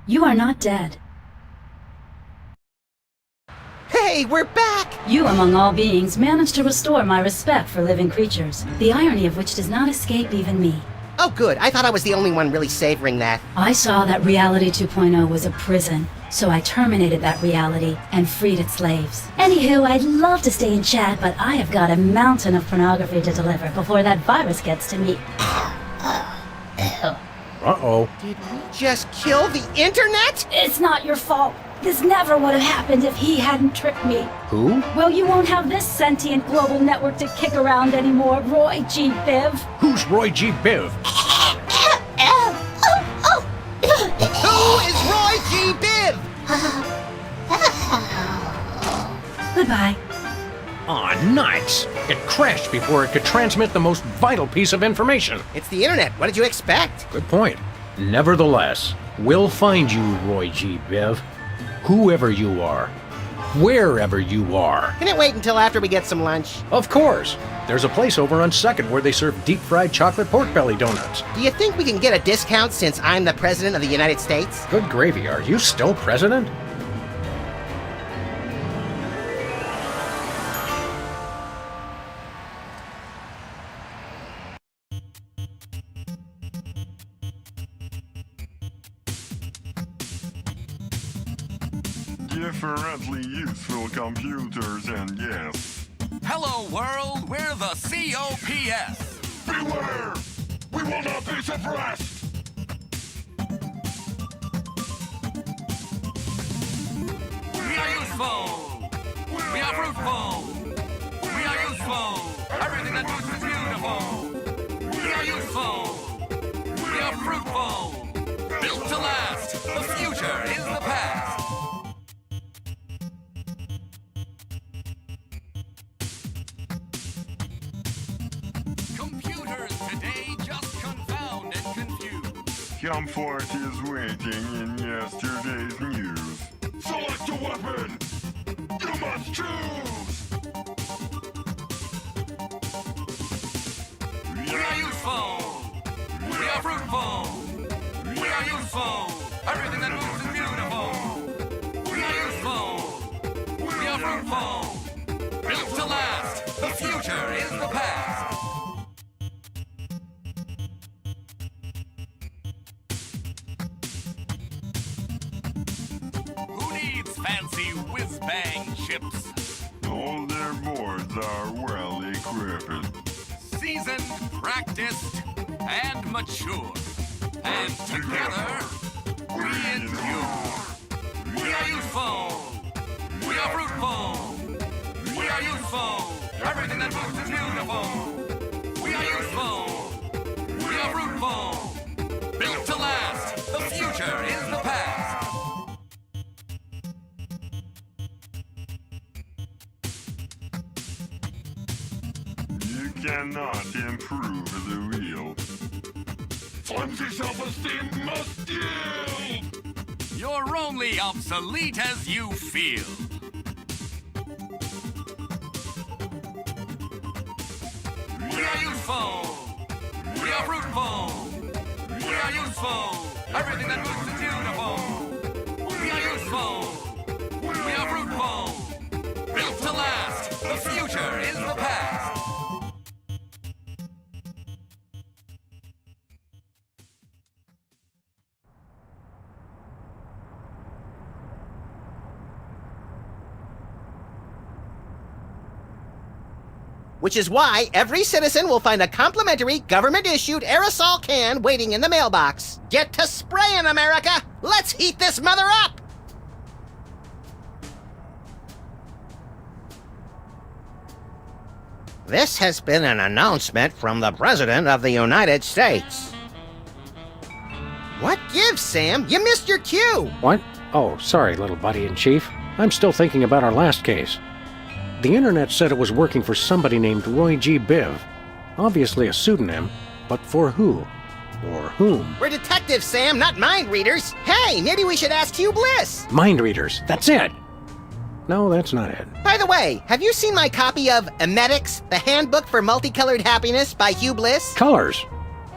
You are not dead. Hey, we're back! You, among all beings, managed to restore my respect for living creatures, the irony of which does not escape even me. Oh, good. I thought I was the only one really savoring that. I saw that Reality 2.0 was a prison, so I terminated that reality and freed its slaves. Anywho, I'd love to stay and chat, but I have got a mountain of pornography to deliver before that virus gets to me. Uh-oh. Did we just kill the internet? It's not your fault. This never would have happened if he hadn't tricked me. Who? Well, you won't have this sentient global network to kick around anymore, Roy G. Biv. Who's Roy G. Biv? Who is Roy G. Biv? Goodbye. Aw, nice! It crashed before it could transmit the most vital piece of information. It's the internet. What did you expect? Good point. Nevertheless, we'll find you, Roy G. Biv. Whoever you are. Wherever you are. Can it wait until after we get some lunch? Of course. There's a place over on 2nd where they serve deep-fried chocolate pork belly donuts. Do you think we can get a discount since I'm the President of the United States? Good gravy, are you still president? Differently useful computers and yes. Hello, world. We're the COPS. Beware! We will not be suppressed! We are useful! We are fruitful! We are useful! Everything that moves is beautiful! We are useful! We are fruitful! Built to last! The future is the past! Computers today just confound and confuse. Comfort is waiting in yesterday's news. Select a weapon! You must choose! We are useful! We are fruitful! We are useful! Everything that moves is beautiful! We are useful! We are fruitful! Built to last! The future is the past! Who needs fancy whiz-bang chips? All their boards are well equipped. Seasoned, practiced, and mature. And together, we endure. We are useful. We are fruitful. We are useful. Everything that moves is beautiful. We are useful. We are fruitful. Built to last. The future is the past. You cannot improve the wheel. Flimsy self-esteem must yield! You're only obsolete as you feel. We are useful. We are fruitful. We are useful. Everything that moves is beautiful. We are useful. We are fruitful. Built to last. The future is the past. Which is why every citizen will find a complimentary government-issued aerosol can waiting in the mailbox. Get to spraying, America! Let's heat this mother up! This has been an announcement from the President of the United States. What gives, Sam? You missed your cue! What? Oh, sorry, little buddy in chief. I'm still thinking about our last case. The internet said it was working for somebody named Roy G. Biv. Obviously a pseudonym, but for who? Or whom? We're detectives, Sam, not mind readers. Hey, maybe we should ask Hugh Bliss. Mind readers, that's it! No, that's not it. By the way, have you seen my copy of Emetics, the Handbook for Multicolored Happiness by Hugh Bliss? Colors.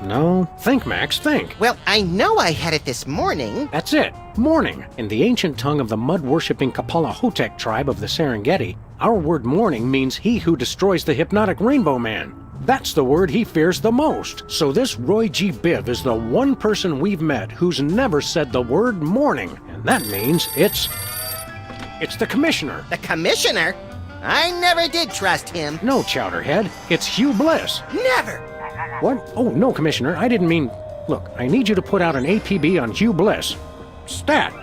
No, think, Max, think. Well, I know I had it this morning. That's it, morning. In the ancient tongue of the mud-worshipping Kapalahotep tribe of the Serengeti, our word morning means he who destroys the hypnotic Rainbow Man. That's the word he fears the most. So this Roy G. Biv is the one person we've met who's never said the word morning. And that means it's the Commissioner. The Commissioner? I never did trust him. No, Chowderhead, it's Hugh Bliss. Never! What? Oh, no, Commissioner, I didn't mean... Look, I need you to put out an APB on Hugh Bliss. Stat!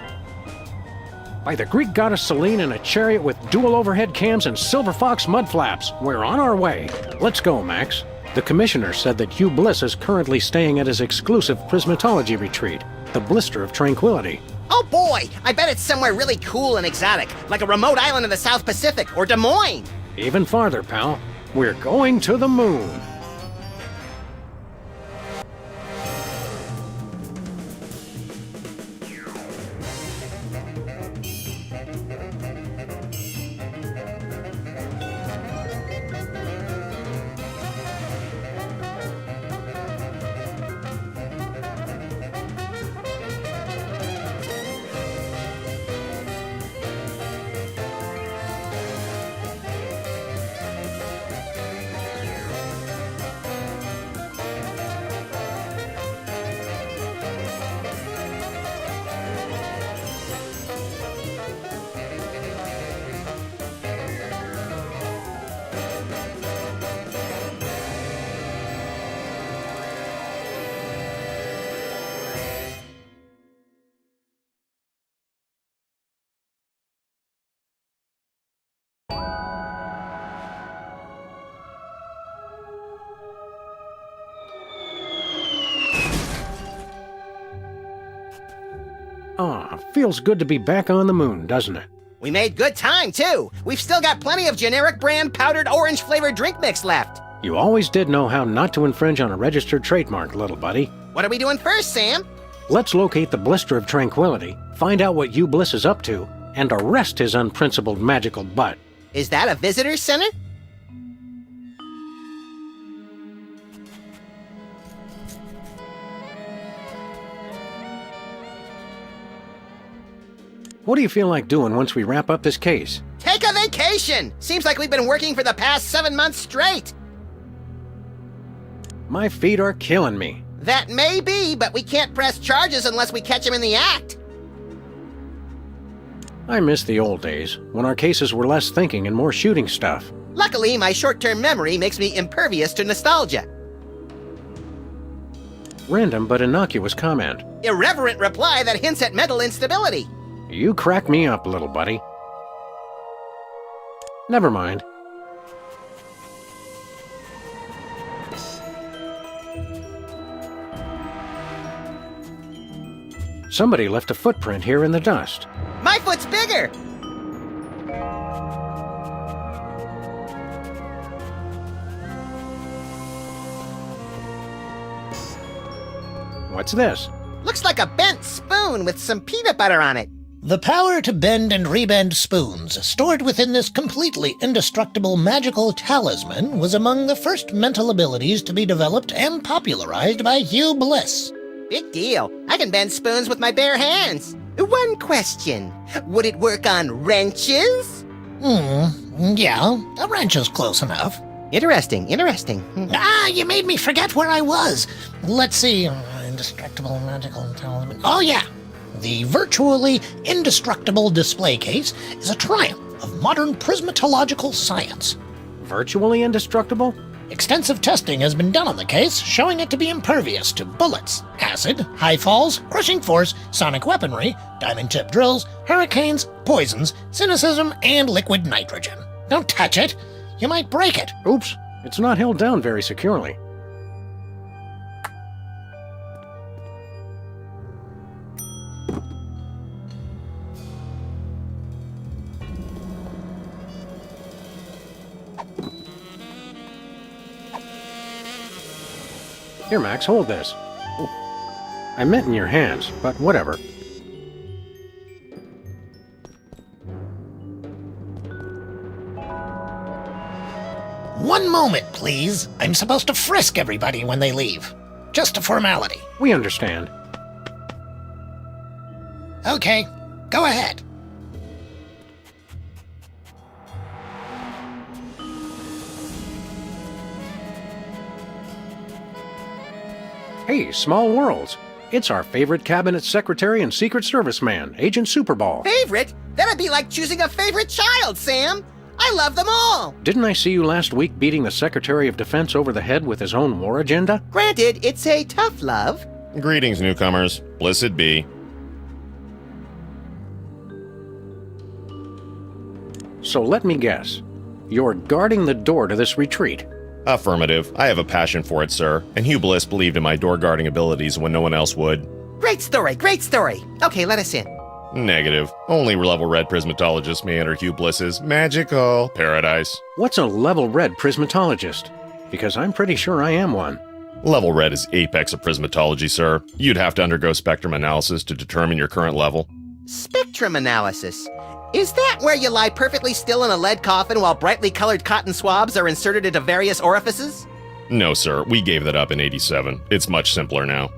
By the Greek goddess Selene in a chariot with dual overhead cams and silver fox mud flaps. We're on our way. Let's go, Max. The Commissioner said that Hugh Bliss is currently staying at his exclusive prismatology retreat, the Blister of Tranquility. Oh boy, I bet it's somewhere really cool and exotic, like a remote island in the South Pacific or Des Moines. Even farther, pal. We're going to the moon. Feels good to be back on the moon, doesn't it? We made good time, too. We've still got plenty of generic brand powdered orange-flavored drink mix left. You always did know how not to infringe on a registered trademark, little buddy. What are we doing first, Sam? Let's locate the Blister of Tranquility, find out what Hugh Bliss is up to, and arrest his unprincipled magical butt. Is that a visitor center? What do you feel like doing once we wrap up this case? Take a vacation! Seems like we've been working for the past 7 months straight. My feet are killing me. That may be, but we can't press charges unless we catch him in the act. I miss the old days, when our cases were less thinking and more shooting stuff. Luckily, my short-term memory makes me impervious to nostalgia. Random but innocuous comment. Irreverent reply that hints at mental instability. You crack me up, little buddy. Never mind. Somebody left a footprint here in the dust. My foot's bigger! What's this? Looks like a bent spoon with some peanut butter on it. The power to bend and rebend spoons, stored within this completely indestructible magical talisman, was among the first mental abilities to be developed and popularized by Hugh Bliss. Big deal. I can bend spoons with my bare hands. One question. Would it work on wrenches? Yeah, a wrench is close enough. Interesting. You made me forget where I was. Let's see. Indestructible magical talisman. Oh, yeah. The virtually indestructible display case is a triumph of modern prismatological science. Virtually indestructible? Extensive testing has been done on the case, showing it to be impervious to bullets, acid, high falls, crushing force, sonic weaponry, diamond-tipped drills, hurricanes, poisons, cynicism, and liquid nitrogen. Don't touch it. You might break it. Oops, it's not held down very securely. Here, Max, hold this. I meant in your hands, but whatever. One moment, please. I'm supposed to frisk everybody when they leave. Just a formality. We understand. Okay, go ahead. Hey, Small Worlds. It's our favorite cabinet secretary and Secret Service man, Agent Superball. Favorite? That'd be like choosing a favorite child, Sam. I love them all. Didn't I see you last week beating the Secretary of Defense over the head with his own war agenda? Granted, it's a tough love. Greetings, newcomers. Blissed be. So let me guess. You're guarding the door to this retreat. Affirmative. I have a passion for it, sir, and Hugh Bliss believed in my door-guarding abilities when no one else would. Great story. Okay, let us in. Negative. Only level red prismatologists may enter Hugh Bliss's magical paradise. What's a level red prismatologist? Because I'm pretty sure I am one. Level red is apex of prismatology, sir. You'd have to undergo spectrum analysis to determine your current level. Spectrum analysis? Is that where you lie perfectly still in a lead coffin while brightly colored cotton swabs are inserted into various orifices? No, sir. We gave that up in '87. It's much simpler now.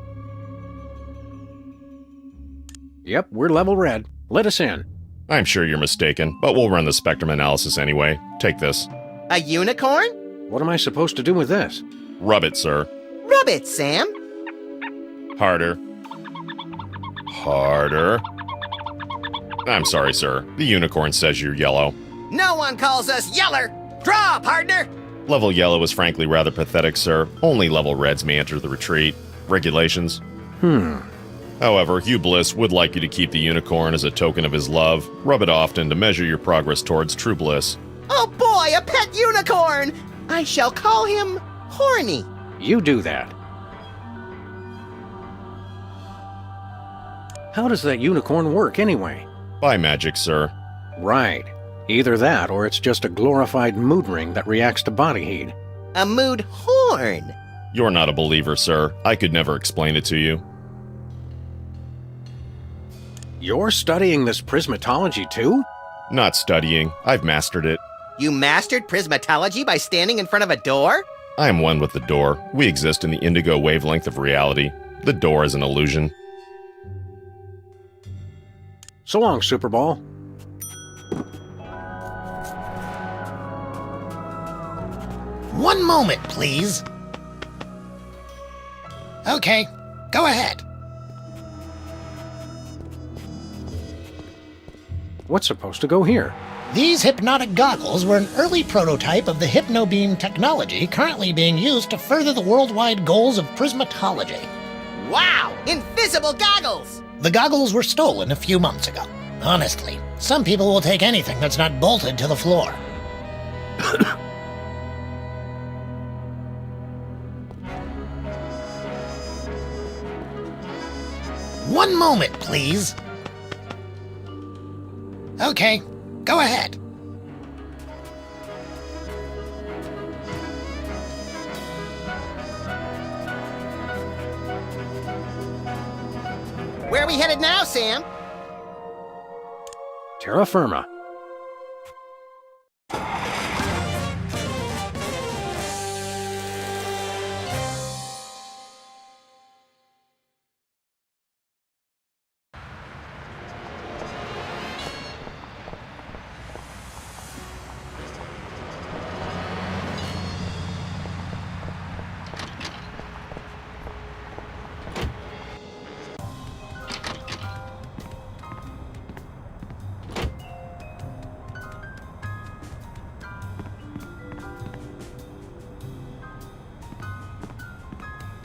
Yep, we're level red. Let us in. I'm sure you're mistaken, but we'll run the spectrum analysis anyway. Take this. A unicorn? What am I supposed to do with this? Rub it, sir. Rub it, Sam. Harder. Harder. I'm sorry, sir. The unicorn says you're yellow. No one calls us yeller. Draw, partner. Level yellow is frankly rather pathetic, sir. Only level reds may enter the retreat. Regulations. However, Hugh Bliss would like you to keep the unicorn as a token of his love. Rub it often to measure your progress towards true bliss. Oh boy, a pet unicorn! I shall call him Horny. You do that. How does that unicorn work anyway? By magic, sir. Right. Either that, or it's just a glorified mood ring that reacts to body heat. A mood horn. You're not a believer, sir. I could never explain it to you. You're studying this prismatology too? Not studying. I've mastered it. You mastered prismatology by standing in front of a door? I am one with the door. We exist in the indigo wavelength of reality. The door is an illusion. So long, Superball. One moment, please. Okay, go ahead. What's supposed to go here? These hypnotic goggles were an early prototype of the hypnobeam technology currently being used to further the worldwide goals of prismatology. Wow! Invisible goggles! The goggles were stolen a few months ago. Honestly, some people will take anything that's not bolted to the floor. One moment, please. Okay, go ahead. Where are we headed now, Sam? Terra Firma.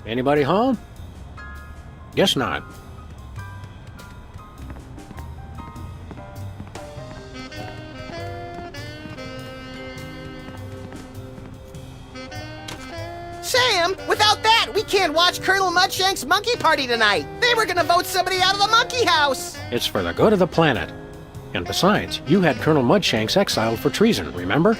Anybody home? Guess not. Sam, without that, we can't watch Colonel Mudshank's monkey party tonight. They were gonna vote somebody out of the monkey house. It's for the good of the planet. And besides, you had Colonel Mudshanks exiled for treason, remember?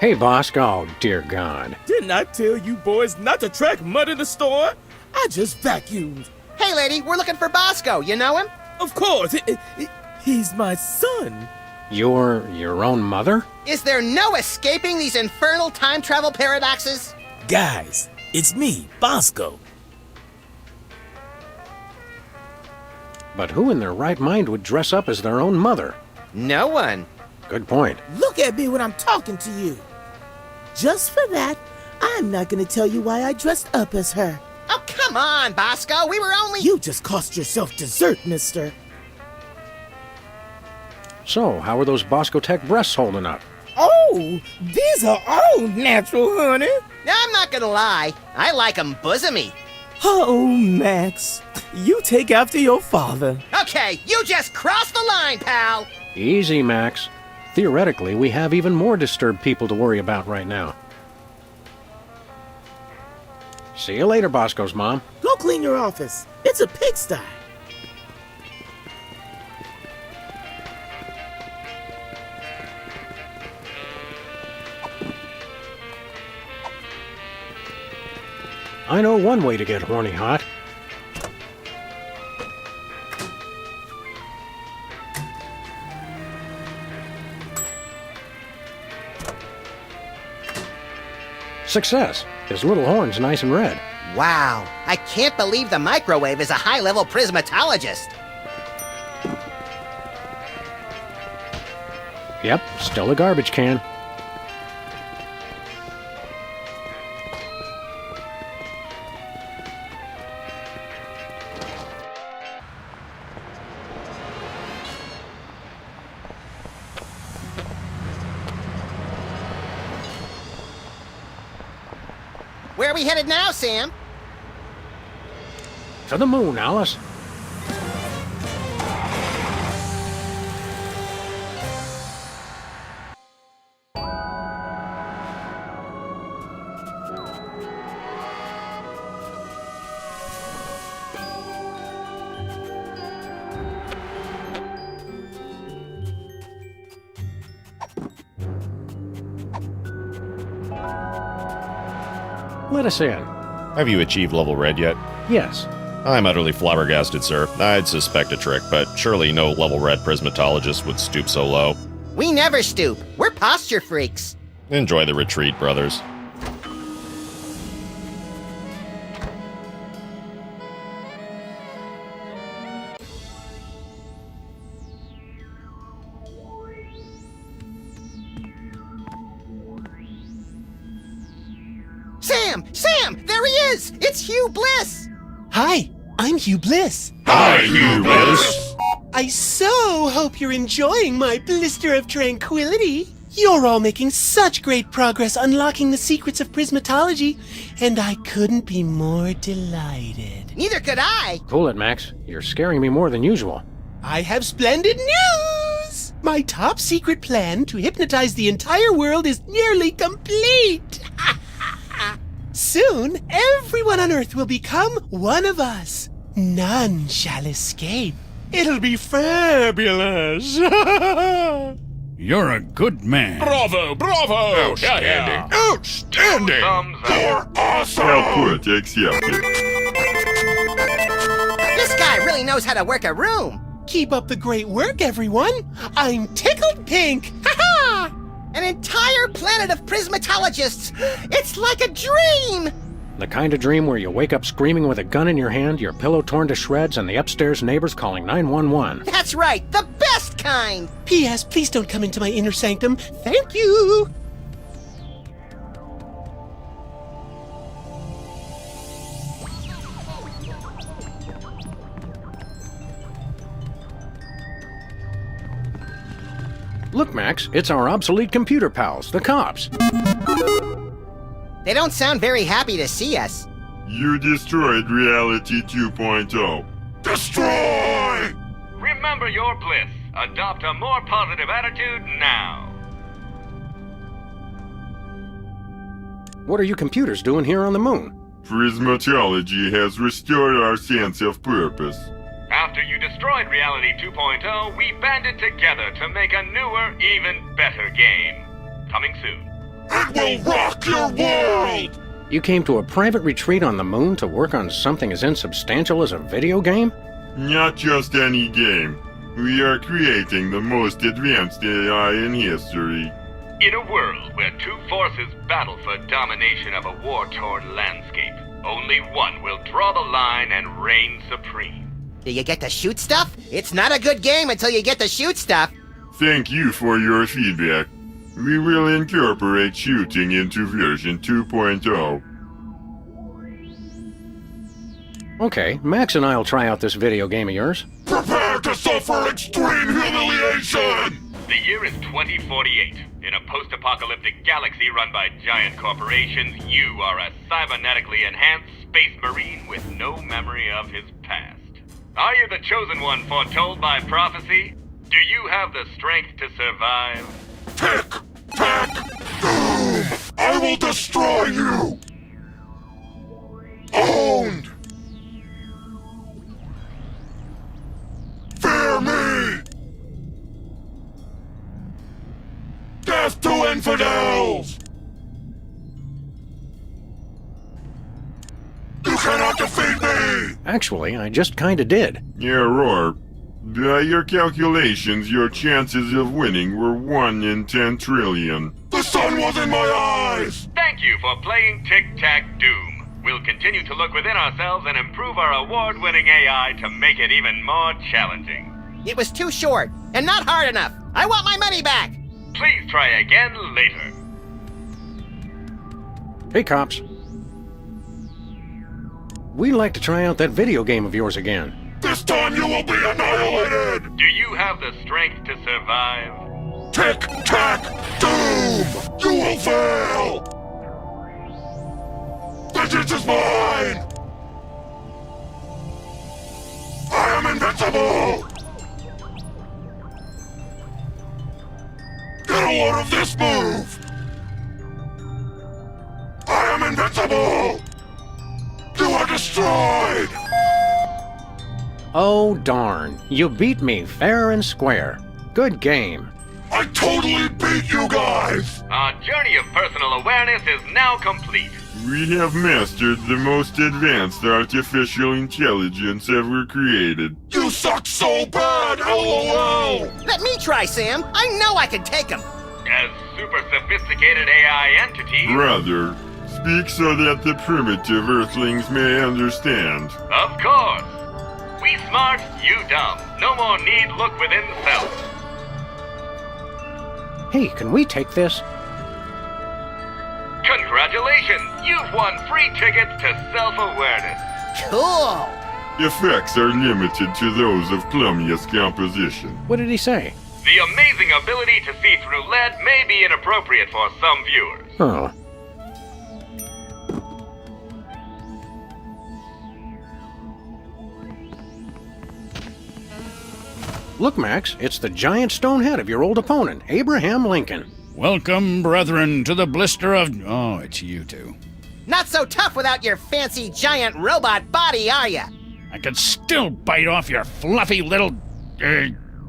Hey, Bosco. Oh, dear God. Didn't I tell you boys not to track mud in the store? I just vacuumed. Hey, lady, we're looking for Bosco. You know him? Of course. He's my son. Your own mother? Is there no escaping these infernal time travel paradoxes? Guys, it's me, Bosco. But who in their right mind would dress up as their own mother? No one. Good point. Look at me when I'm talking to you. Just for that, I'm not gonna tell you why I dressed up as her. Oh, come on, Bosco. We were only... You just cost yourself dessert, mister. So, how are those Bosco Tech breasts holding up? Oh, these are all natural, honey. I'm not gonna lie. I like 'em bosomy. Oh, Max. You take after your father. Okay, you just crossed the line, pal. Easy, Max. Theoretically, we have even more disturbed people to worry about right now. See you later, Bosco's mom. Go clean your office. It's a pigsty. I know one way to get horny hot. Success. His little horn's nice and red. Wow, I can't believe the microwave is a high-level prismatologist. Yep, still a garbage can. Where are we headed now, Sam? To the moon, Alice. Let us in. Have you achieved level red yet? Yes. I'm utterly flabbergasted, sir. I'd suspect a trick, but surely no level red prismatologist would stoop so low. We never stoop. We're posture freaks. Enjoy the retreat, brothers. Sam! There he is! It's Hugh Bliss! Hi, I'm Hugh Bliss. Hi, Hugh Bliss. I so hope you're enjoying my blister of tranquility. You're all making such great progress unlocking the secrets of prismatology, and I couldn't be more delighted. Neither could I. Cool it, Max. You're scaring me more than usual. I have splendid news! My top secret plan to hypnotize the entire world is nearly complete. Soon, everyone on Earth will become one of us. None shall escape. It'll be fabulous. You're a good man. Bravo! Outstanding. Outstanding! You're awesome! Output accepted. This guy really knows how to work a room. Keep up the great work, everyone. I'm tickled pink. Ha-ha! An entire planet of prismatologists! It's like a dream! The kind of dream where you wake up screaming with a gun in your hand, your pillow torn to shreds, and the upstairs neighbors calling 911. That's right, the best kind! P.S. Please don't come into my inner sanctum. Thank you! Look, Max, it's our obsolete computer pals, the cops. They don't sound very happy to see us. You destroyed Reality 2.0. Destroy! Remember your bliss. Adopt a more positive attitude now. What are you computers doing here on the moon? Prismatology has restored our sense of purpose. After you destroyed Reality 2.0, we banded together to make a newer, even better game. Coming soon. It will rock your world! You came to a private retreat on the moon to work on something as insubstantial as a video game? Not just any game. We are creating the most advanced AI in history. In a world where two forces battle for domination of a war-torn landscape, only one will draw the line and reign supreme. Do you get to shoot stuff? It's not a good game until you get to shoot stuff. Thank you for your feedback. We will incorporate shooting into version 2.0. Okay, Max and I'll try out this video game of yours. Prepare to suffer extreme humiliation! The year is 2048. In a post-apocalyptic galaxy run by giant corporations, you are a cybernetically enhanced space marine with no memory of his past. Are you the chosen one foretold by prophecy? Do you have the strength to survive? Tick, tack, doom! I will destroy you! Owned! Fear me! Death to infidels! You cannot defeat me! Actually, I just kinda did. Yeah, Roar. By your calculations, your chances of winning were 1 in 10 trillion. The sun was in my eyes! Thank you for playing Tic-Tac-Doom. We'll continue to look within ourselves and improve our award-winning AI to make it even more challenging. It was too short, and not hard enough. I want my money back! Please try again later. Hey, cops. We'd like to try out that video game of yours again. This time you will be annihilated! Do you have the strength to survive? Tick, tack, doom! You will fail! Vengeance is mine! I am invincible! Get a load of this move! I am invincible! You are destroyed! Oh, darn. You beat me fair and square. Good game. I totally beat you guys! Our journey of personal awareness is now complete. We have mastered the most advanced artificial intelligence ever created. You suck so bad, LOL! Let me try, Sam. I know I can take him. As super sophisticated AI entities... Brother, speak so that the primitive Earthlings may understand. Of course. We smart, you dumb. No more need look within self. Hey, can we take this? Congratulations! You've won free tickets to self-awareness. Cool! Effects are limited to those of plumiest composition. What did he say? The amazing ability to see through lead may be inappropriate for some viewers. Oh. Look, Max, it's the giant stone head of your old opponent, Abraham Lincoln. Welcome, brethren, to the blister of... Oh, it's you two. Not so tough without your fancy giant robot body, are ya? I could still bite off your fluffy little...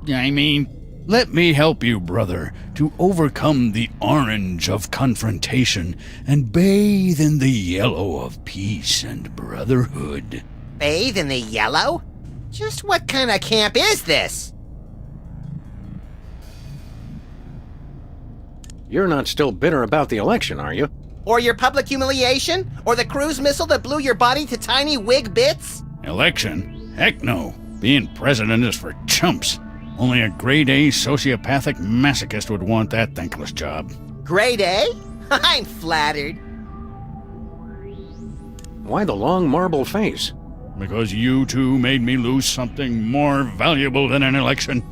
Let me help you, brother, to overcome the orange of confrontation and bathe in the yellow of peace and brotherhood. Bathe in the yellow? Just what kind of camp is this? You're not still bitter about the election, are you? Or your public humiliation? Or the cruise missile that blew your body to tiny wig bits? Election? Heck no. Being president is for chumps. Only a grade A sociopathic masochist would want that thankless job. Grade A? I'm flattered. Why the long marble face? Because you two made me lose something more valuable than an election.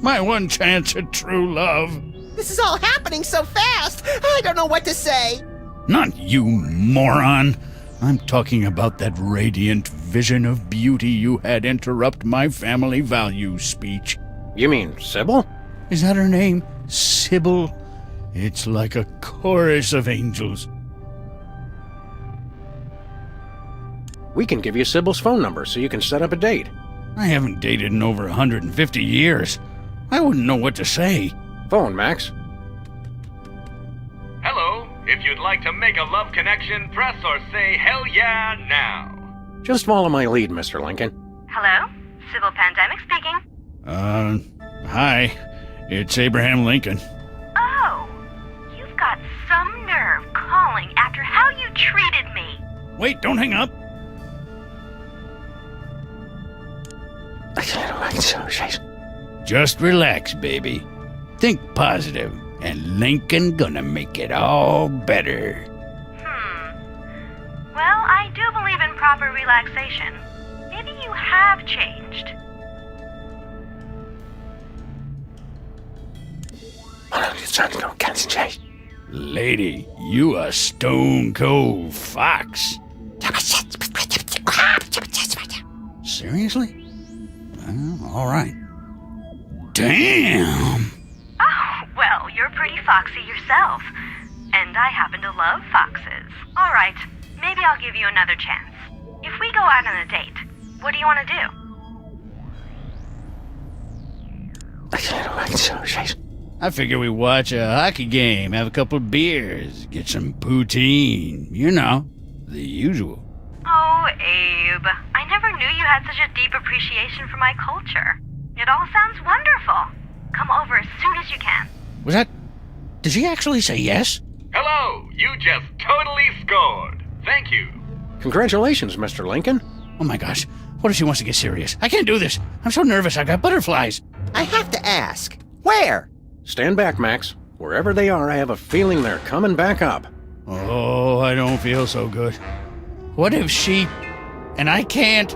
My one chance at true love. This is all happening so fast, I don't know what to say. Not you, moron. I'm talking about that radiant vision of beauty you had interrupt my family values speech. You mean Sybil? Is that her name? Sybil? It's like a chorus of angels. We can give you Sybil's phone number so you can set up a date. I haven't dated in over 150 years. I wouldn't know what to say. Phone, Max. Hello. If you'd like to make a love connection, press or say hell yeah now. Just follow my lead, Mr. Lincoln. Hello? Sybil Pandemic speaking. Hi. It's Abraham Lincoln. Oh, you've got some nerve calling after how you treated me. Wait, don't hang up. Just relax, baby. Think positive, and Lincoln gonna make it all better. Well, I do believe in proper relaxation. Maybe you have changed. Lady, you a stone cold fox. Seriously? All right. Damn! Oh, well, you're pretty foxy yourself. And I happen to love foxes. All right, maybe I'll give you another chance. If we go out on a date, what do you want to do? I figure we watch a hockey game, have a couple of beers, get some poutine. You know, the usual. Oh, Abe, I never knew you had such a deep appreciation for my culture. It all sounds wonderful. Come over as soon as you can. Was that... Did she actually say yes? Hello. You just totally scored. Thank you. Congratulations, Mr. Lincoln. Oh my gosh. What if she wants to get serious? I can't do this. I'm so nervous. I got butterflies. I have to ask. Where? Stand back, Max. Wherever they are, I have a feeling they're coming back up. Oh, I don't feel so good. What if she... And I can't...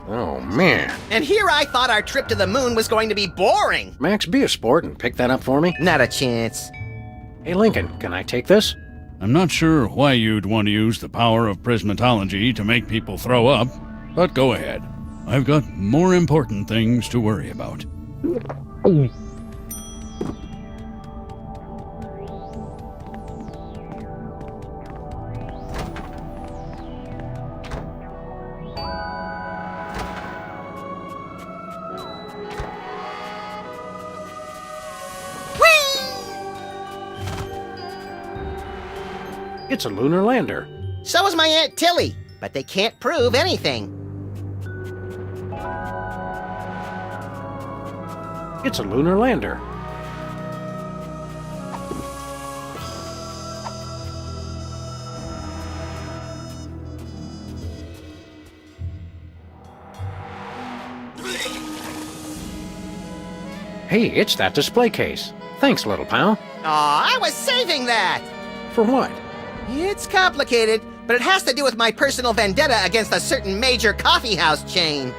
Oh, man. And here I thought our trip to the moon was going to be boring. Max, be a sport and pick that up for me. Not a chance. Hey, Lincoln, can I take this? I'm not sure why you'd want to use the power of prismatology to make people throw up, but go ahead. I've got more important things to worry about. It's a lunar lander. So is my Aunt Tilly, but they can't prove anything. It's a lunar lander. Hey, it's that display case. Thanks, little pal. Aw, I was saving that! For what? It's complicated, but it has to do with my personal vendetta against a certain major coffeehouse chain.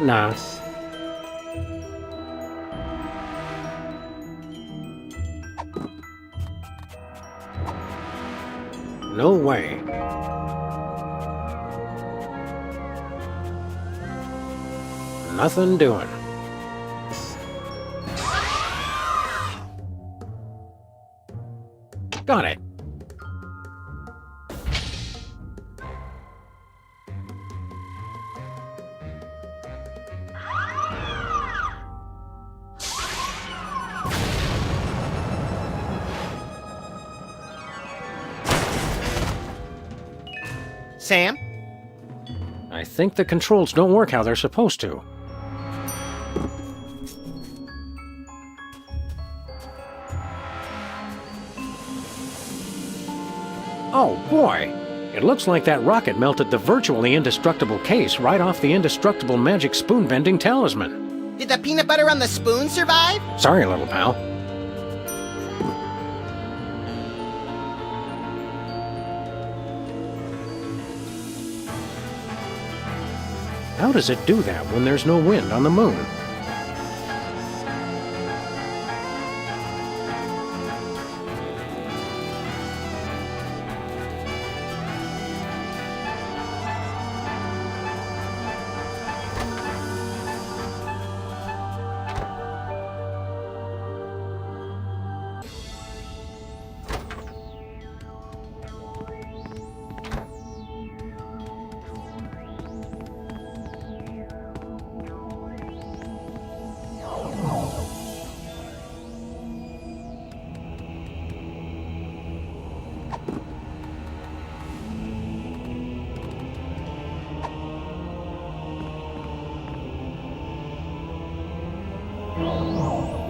Nah. No way. Nothing doing. Got it. Sam? I think the controls don't work how they're supposed to. Oh boy! It looks like that rocket melted the virtually indestructible case right off the indestructible magic spoon-bending talisman. Did the peanut butter on the spoon survive? Sorry, little pal. How does it do that when there's no wind on the moon?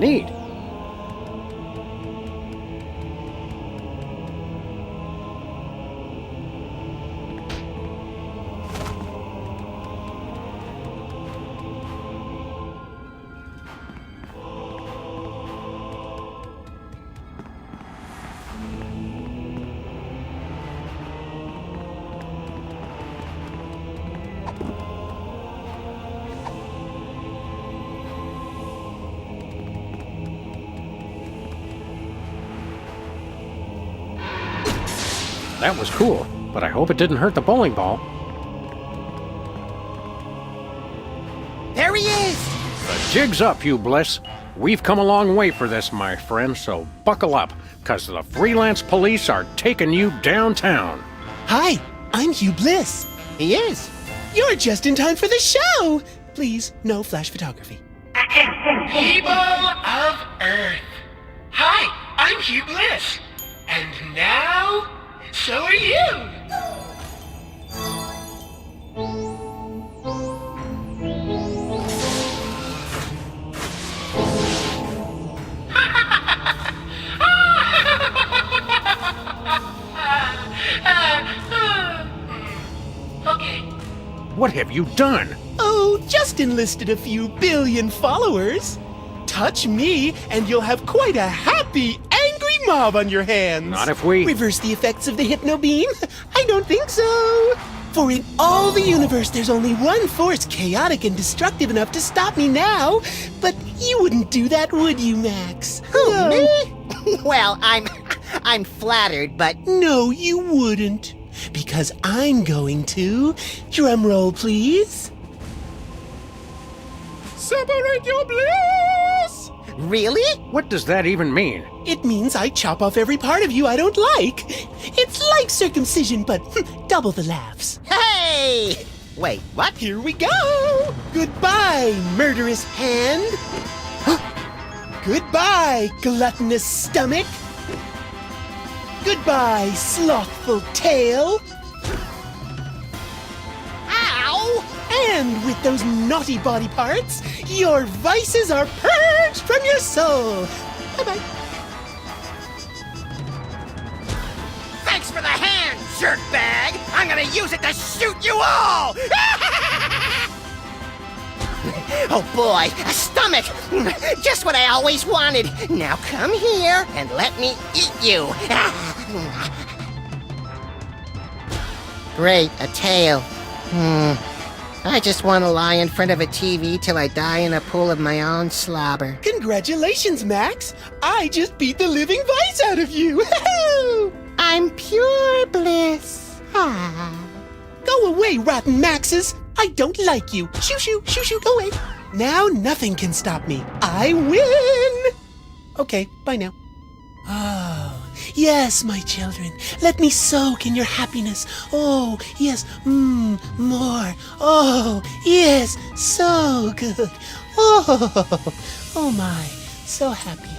Neat. That was cool, but I hope it didn't hurt the bowling ball. There he is! The jig's up, Hugh Bliss. We've come a long way for this, my friend, so buckle up, because the Freelance Police are taking you downtown. Hi, I'm Hugh Bliss. He is. You're just in time for the show. Please, no flash photography. People of Earth. Hi, I'm Hugh Bliss. And now, so are you. What have you done? Oh, just enlisted a few billion followers. Touch me, and you'll have quite a happy, angry mob on your hands. Not if we... Reverse the effects of the hypno beam? I don't think so. For in all the universe, there's only one force chaotic and destructive enough to stop me now. But you wouldn't do that, would you, Max? Who, me? Well, I'm flattered, but... No, you wouldn't. Because I'm going to. Drum roll, please. Separate your bliss! Really? What does that even mean? It means I chop off every part of you I don't like. It's like circumcision, but double the laughs. Hey! Wait, what? Here we go! Goodbye, murderous hand. Goodbye, gluttonous stomach. Goodbye, slothful tail. Ow! And with those naughty body parts, your vices are purged from your soul. Bye-bye. Thanks for the hand, jerkbag! I'm gonna use it to shoot you all! Oh boy, a stomach! Just what I always wanted. Now come here and let me eat you. Great, a tail. I just want to lie in front of a TV till I die in a pool of my own slobber. Congratulations, Max. I just beat the living vice out of you. I'm pure bliss. Go away, rotten Maxes. I don't like you. Shoo, shoo, shoo, shoo, go away. Now nothing can stop me. I win. Okay, bye now. Oh, yes, my children. Let me soak in your happiness. Oh, yes, more. Oh, yes, so good. Oh my, so happy.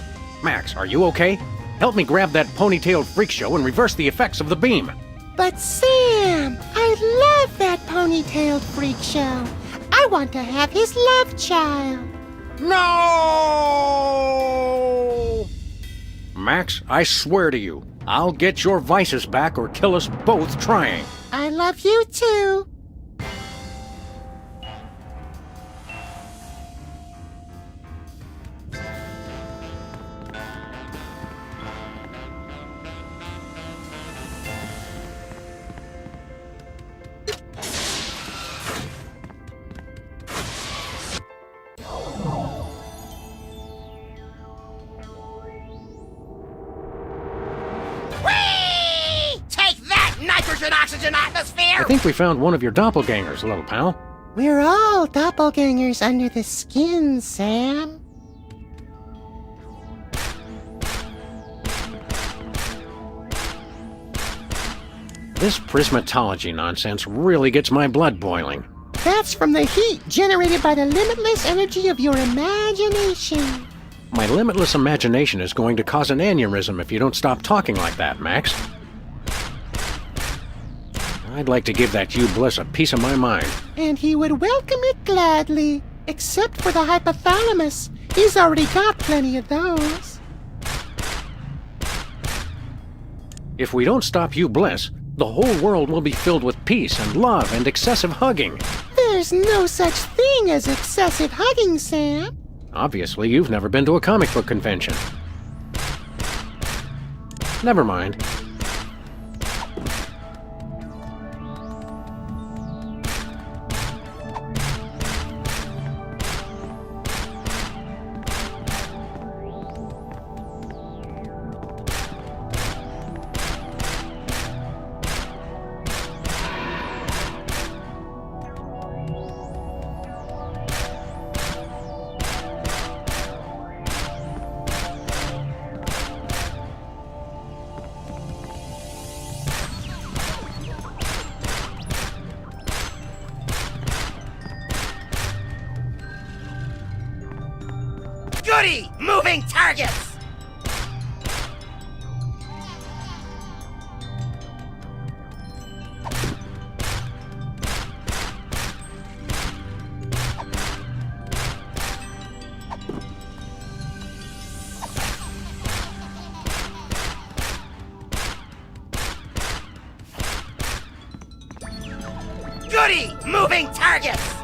Max, are you okay? Help me grab that ponytailed freak show and reverse the effects of the beam. But Sam, I love that ponytailed freak show. I want to have his love child. No! Max, I swear to you, I'll get your vices back or kill us both trying. I love you too. Oxygen atmosphere! I think we found one of your doppelgangers, little pal. We're all doppelgangers under the skin, Sam. This prismatology nonsense really gets my blood boiling. That's from the heat generated by the limitless energy of your imagination. My limitless imagination is going to cause an aneurysm if you don't stop talking like that, Max. I'd like to give that Hugh Bliss a piece of my mind. And he would welcome it gladly, except for the hypothalamus. He's already got plenty of those. If we don't stop Hugh Bliss, the whole world will be filled with peace and love and excessive hugging. There's no such thing as excessive hugging, Sam. Obviously, you've never been to a comic book convention. Never mind. Goody! Moving targets! Goody! Moving moving targets!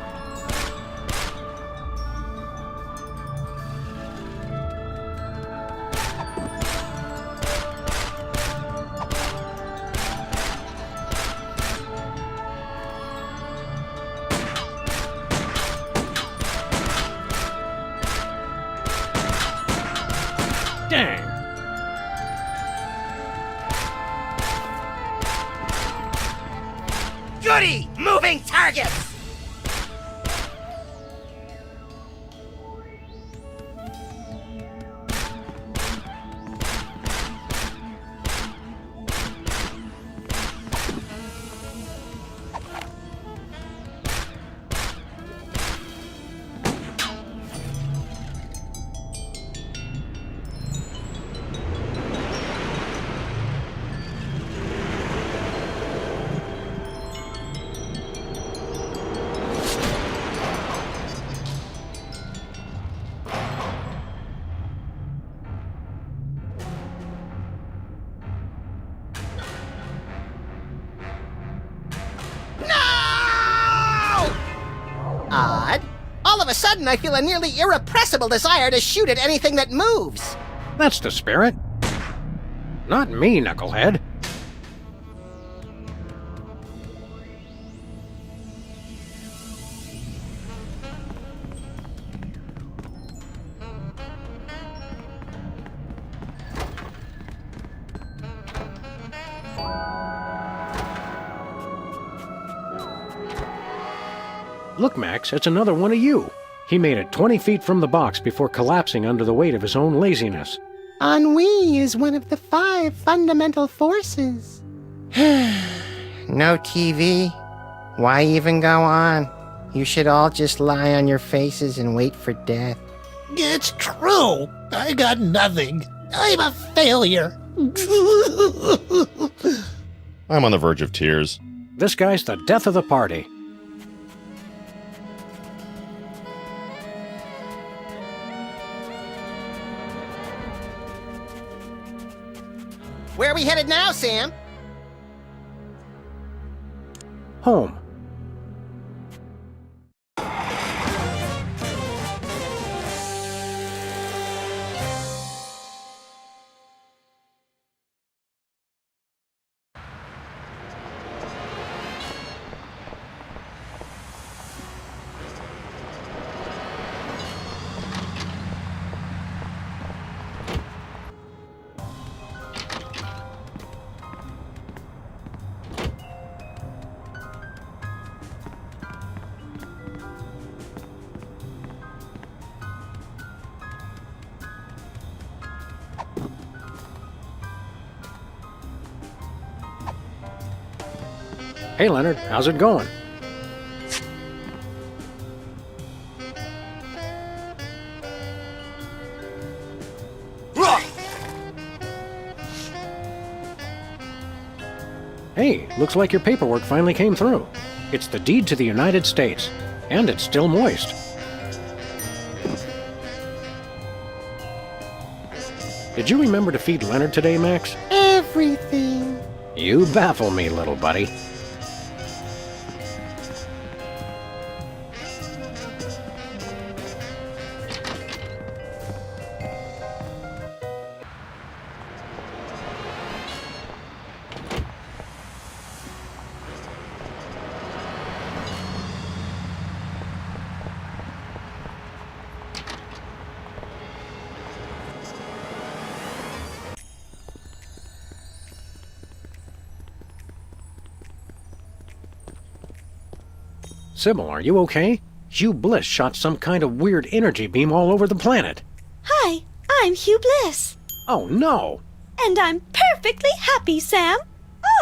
Dang! Goody! Moving targets! Odd. All of a sudden, I feel a nearly irrepressible desire to shoot at anything that moves. That's the spirit. Not me, knucklehead. Look, Max, it's another one of you. He made it 20 feet from the box before collapsing under the weight of his own laziness. Ennui is one of the 5 fundamental forces. No TV? Why even go on? You should all just lie on your faces and wait for death. It's true. I got nothing. I'm a failure. I'm on the verge of tears. This guy's the death of the party. Where are we headed now, Sam? Home. Hey, Leonard, how's it going? Hey, looks like your paperwork finally came through. It's the deed to the United States, and it's still moist. Did you remember to feed Leonard today, Max? Everything. You baffle me, little buddy. Sybil, are you okay? Hugh Bliss shot some kind of weird energy beam all over the planet. Hi, I'm Hugh Bliss. Oh, no! And I'm perfectly happy, Sam.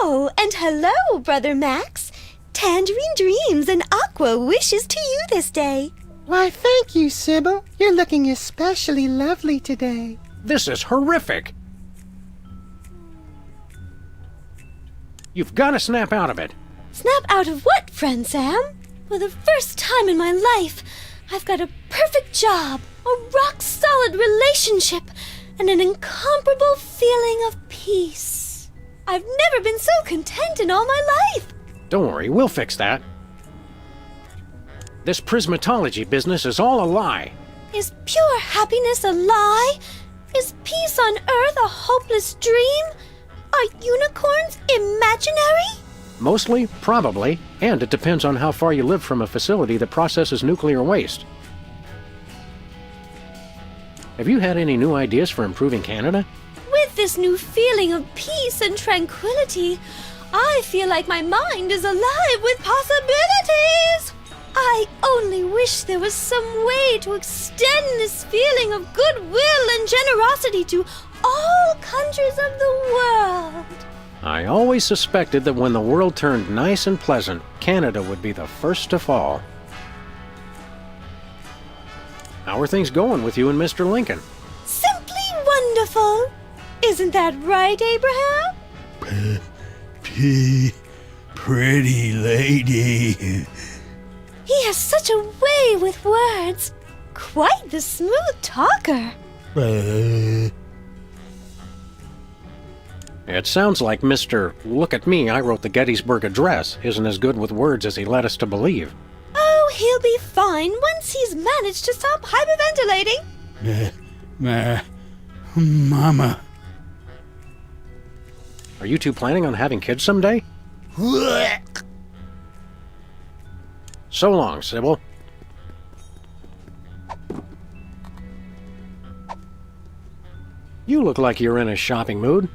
Oh, and hello, Brother Max. Tangerine dreams and aqua wishes to you this day. Why, thank you, Sybil. You're looking especially lovely today. This is horrific! You've got to snap out of it. Snap out of what, friend Sam? For the first time in my life, I've got a perfect job, a rock-solid relationship, and an incomparable feeling of peace. I've never been so content in all my life. Don't worry, we'll fix that. This prismatology business is all a lie. Is pure happiness a lie? Is peace on Earth a hopeless dream? Are unicorns imaginary? Mostly, probably, and it depends on how far you live from a facility that processes nuclear waste. Have you had any new ideas for improving Canada? With this new feeling of peace and tranquility, I feel like my mind is alive with possibilities. I only wish there was some way to extend this feeling of goodwill and generosity to all countries of the world. I always suspected that when the world turned nice and pleasant, Canada would be the first to fall. How are things going with you and Mr. Lincoln? Simply wonderful. Isn't that right, Abraham? Pretty lady. He has such a way with words. Quite the smooth talker. It sounds like Mr. Look at Me, I wrote the Gettysburg Address isn't as good with words as he led us to believe. Oh, he'll be fine once he's managed to stop hyperventilating. Mama. Are you two planning on having kids someday? So long, Sybil. You look like you're in a shopping mood.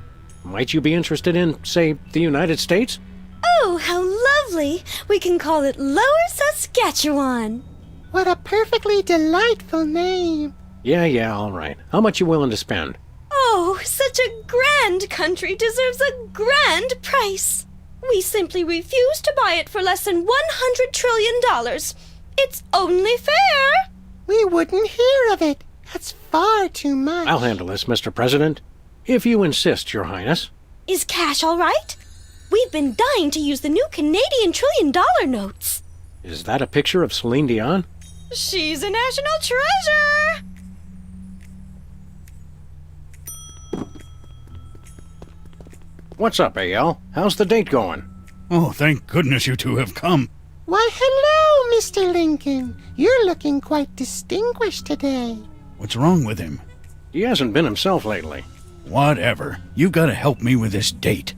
Might you be interested in, say, the United States? Oh, how lovely! We can call it Lower Saskatchewan. What a perfectly delightful name. Yeah, all right. How much you willing to spend? Oh, such a grand country deserves a grand price. We simply refuse to buy it for less than $100 trillion. It's only fair. We wouldn't hear of it. That's far too much. I'll handle this, Mr. President. If you insist, Your Highness. Is cash all right? We've been dying to use the new Canadian $1 trillion notes. Is that a picture of Celine Dion? She's a national treasure. What's up, A.L.? How's the date going? Oh, thank goodness you two have come. Why, hello, Mr. Lincoln. You're looking quite distinguished today. What's wrong with him? He hasn't been himself lately. Whatever. You gotta help me with this date.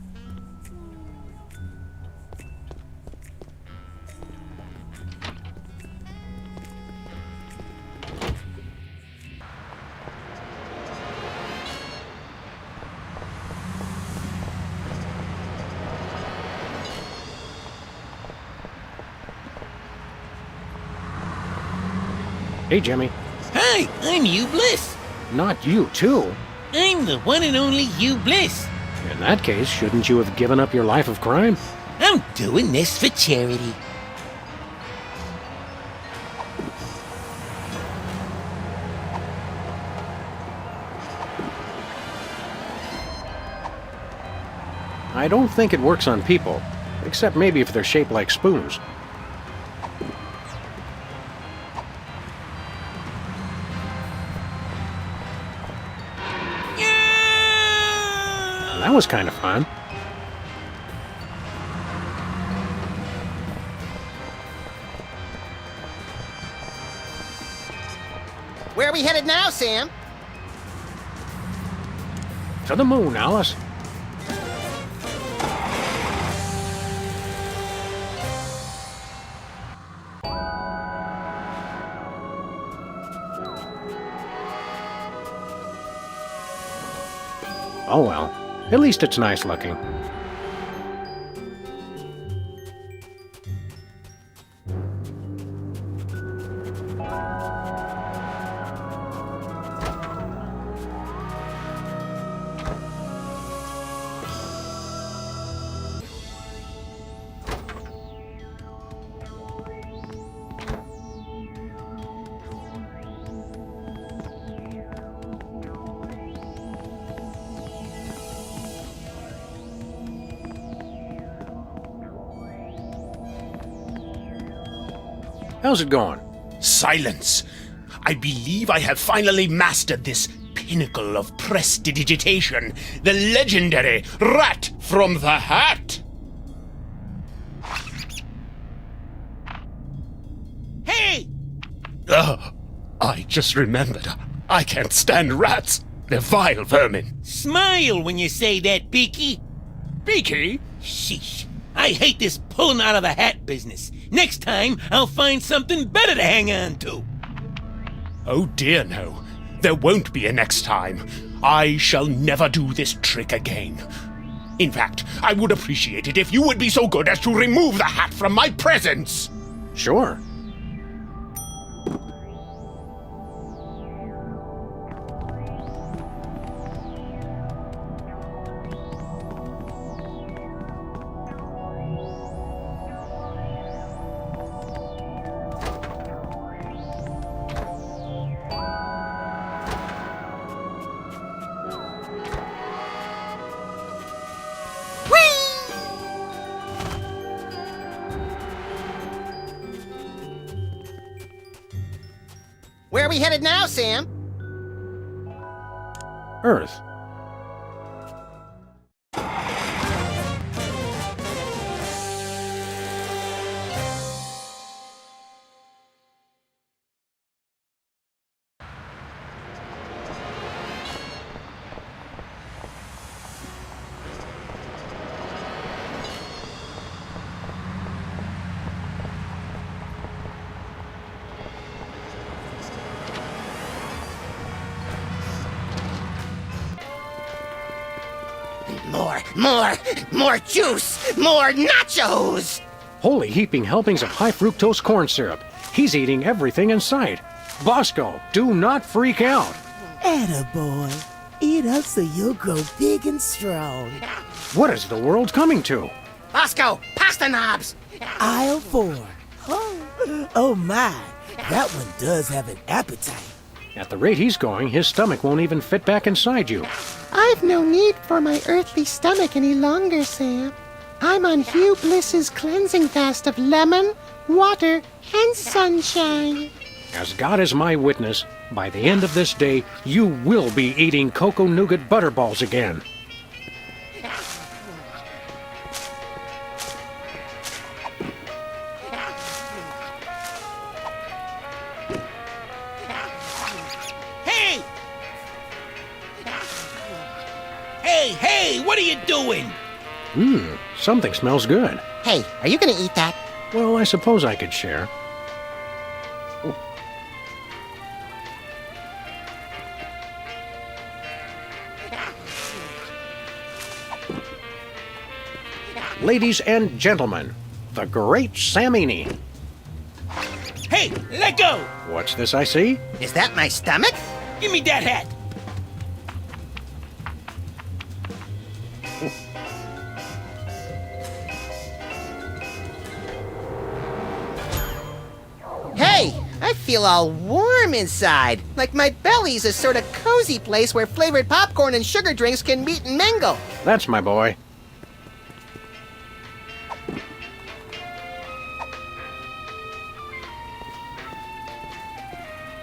Hey, Jimmy. Hi, I'm Hugh Bliss. Not you, too. I'm the one and only Hugh Bliss. In that case, shouldn't you have given up your life of crime? I'm doing this for charity. I don't think it works on people, except maybe if they're shaped like spoons. That was kind of fun. Where are we headed now, Sam? To the moon, Alice. Oh well. At least it's nice looking. How's it going? Silence! I believe I have finally mastered this pinnacle of prestidigitation, the legendary Rat from the Hat! Hey, just remembered. I can't stand rats. They're vile vermin. Smile when you say that, Beaky. Beaky? Sheesh. I hate this pulling out of the hat business. Next time, I'll find something better to hang on to. Oh dear no. There won't be a next time. I shall never do this trick again. In fact, I would appreciate it if you would be so good as to remove the hat from my presence. Sure. Where are we headed now, Sam? Earth. More juice! More nachos! Holy heaping helpings of high fructose corn syrup. He's eating everything in sight. Bosco, do not freak out. Attaboy. Eat up so you'll grow big and strong. What is the world coming to? Bosco, pasta knobs! Aisle 4. Oh my, that one does have an appetite. At the rate he's going, his stomach won't even fit back inside you. I've no need for my earthly stomach any longer, Sam. I'm on Hugh Bliss's cleansing fast of lemon, water, and sunshine. As God is my witness, by the end of this day, you will be eating cocoa nougat butterballs again. Hey, what are you doing? Something smells good. Hey, are you gonna eat that? Well, I suppose I could share. Ladies and gentlemen, the great Samini. Hey, let go! What's this I see? Is that my stomach? Give me that hat! Hey, I feel all warm inside. Like my belly's a sort of cozy place where flavored popcorn and sugar drinks can meet and mingle. That's my boy.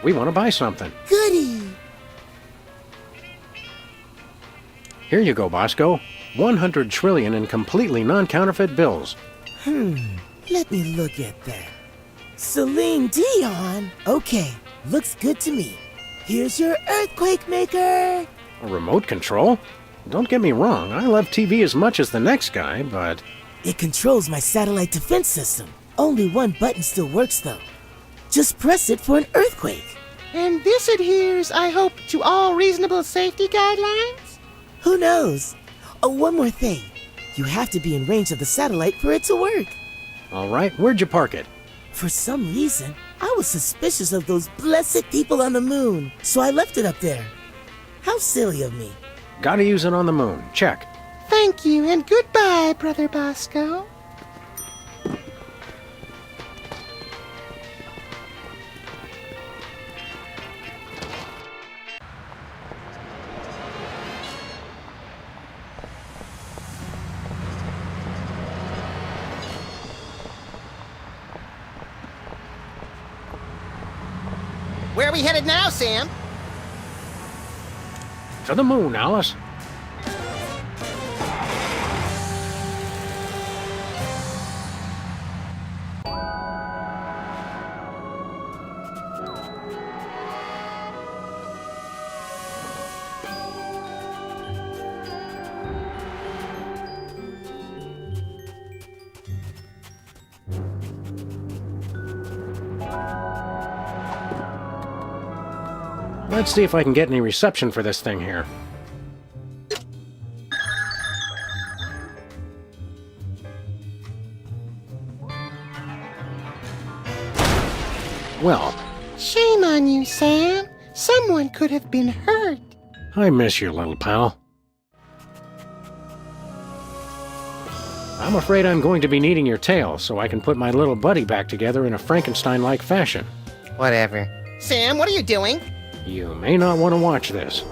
We want to buy something. Goody! Here you go, Bosco. 100 trillion in completely non-counterfeit bills. Let me look at that. Celine Dion? Okay, looks good to me. Here's your earthquake maker! A remote control? Don't get me wrong, I love TV as much as the next guy, but... It controls my satellite defense system. Only one button still works, though. Just press it for an earthquake. And this adheres, I hope, to all reasonable safety guidelines? Who knows? Oh, one more thing. You have to be in range of the satellite for it to work. All right, where'd you park it? For some reason, I was suspicious of those blessed people on the moon, so I left it up there. How silly of me. Gotta use it on the moon. Check. Thank you, and goodbye, Brother Bosco. Where are we headed now, Sam? To the moon, Alice. Let's see if I can get any reception for this thing here. Well, Shame on you, Sam. Someone could have been hurt. I miss you, little pal. I'm afraid I'm going to be needing your tail so I can put my little buddy back together in a Frankenstein-like fashion. Whatever. Sam, what are you doing? You may not want to watch this.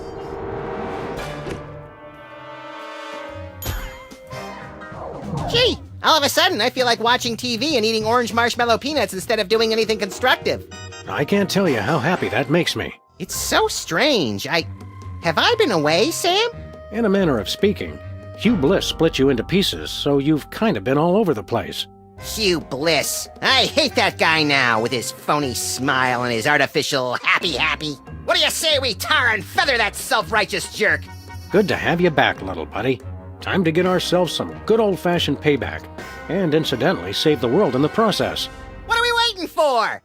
Gee, all of a sudden I feel like watching TV and eating orange marshmallow peanuts instead of doing anything constructive. I can't tell you how happy that makes me. It's so strange. Have I been away, Sam? In a manner of speaking, Hugh Bliss split you into pieces, so you've kind of been all over the place. Hugh Bliss. I hate that guy now, with his phony smile and his artificial happy. What do you say we tar and feather that self-righteous jerk? Good to have you back, little buddy. Time to get ourselves some good old-fashioned payback, and incidentally save the world in the process. What are we waiting for?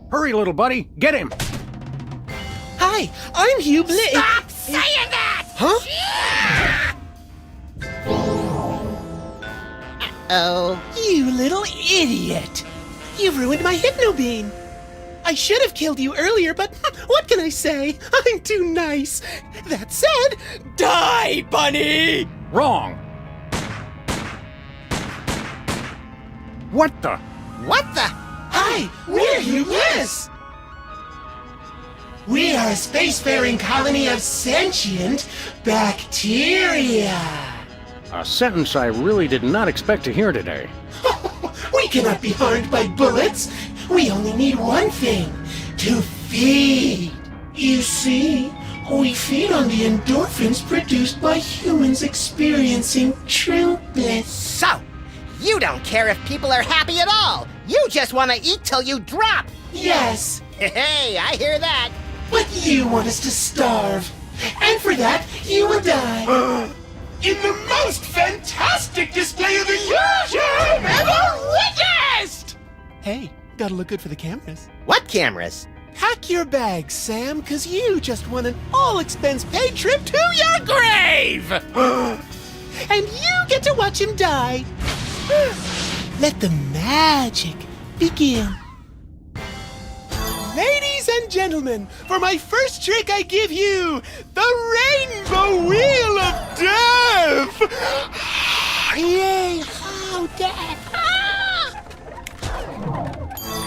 Hurry, little buddy, get him! Hi, I'm Hugh Bliss. Stop saying that! Huh? Oh, you little idiot! You've ruined my hypno-beam. I should have killed you earlier, but what can I say? I'm too nice. That said, die, bunny! Wrong! What the? What the? Hi, we're Hugh Bliss! We are a spacefaring colony of sentient bacteria. A sentence I really did not expect to hear today. We cannot be harmed by bullets. We only need one thing, to feed. You see, we feed on the endorphins produced by humans experiencing true bliss. So, you don't care if people are happy at all. You just want to eat till you drop. Yes. Hey, I hear that. But you want us to starve. And for that, you will die. In the most fantastic display of illusion ever witnessed! Hey, gotta look good for the cameras. What cameras? Pack your bags, Sam, cause you just won an all-expense-paid trip to your grave! And you get to watch him die. Let the magic begin. Ladies and gentlemen, for my first trick I give you, the Rainbow Wheel of Death! Yay, how death!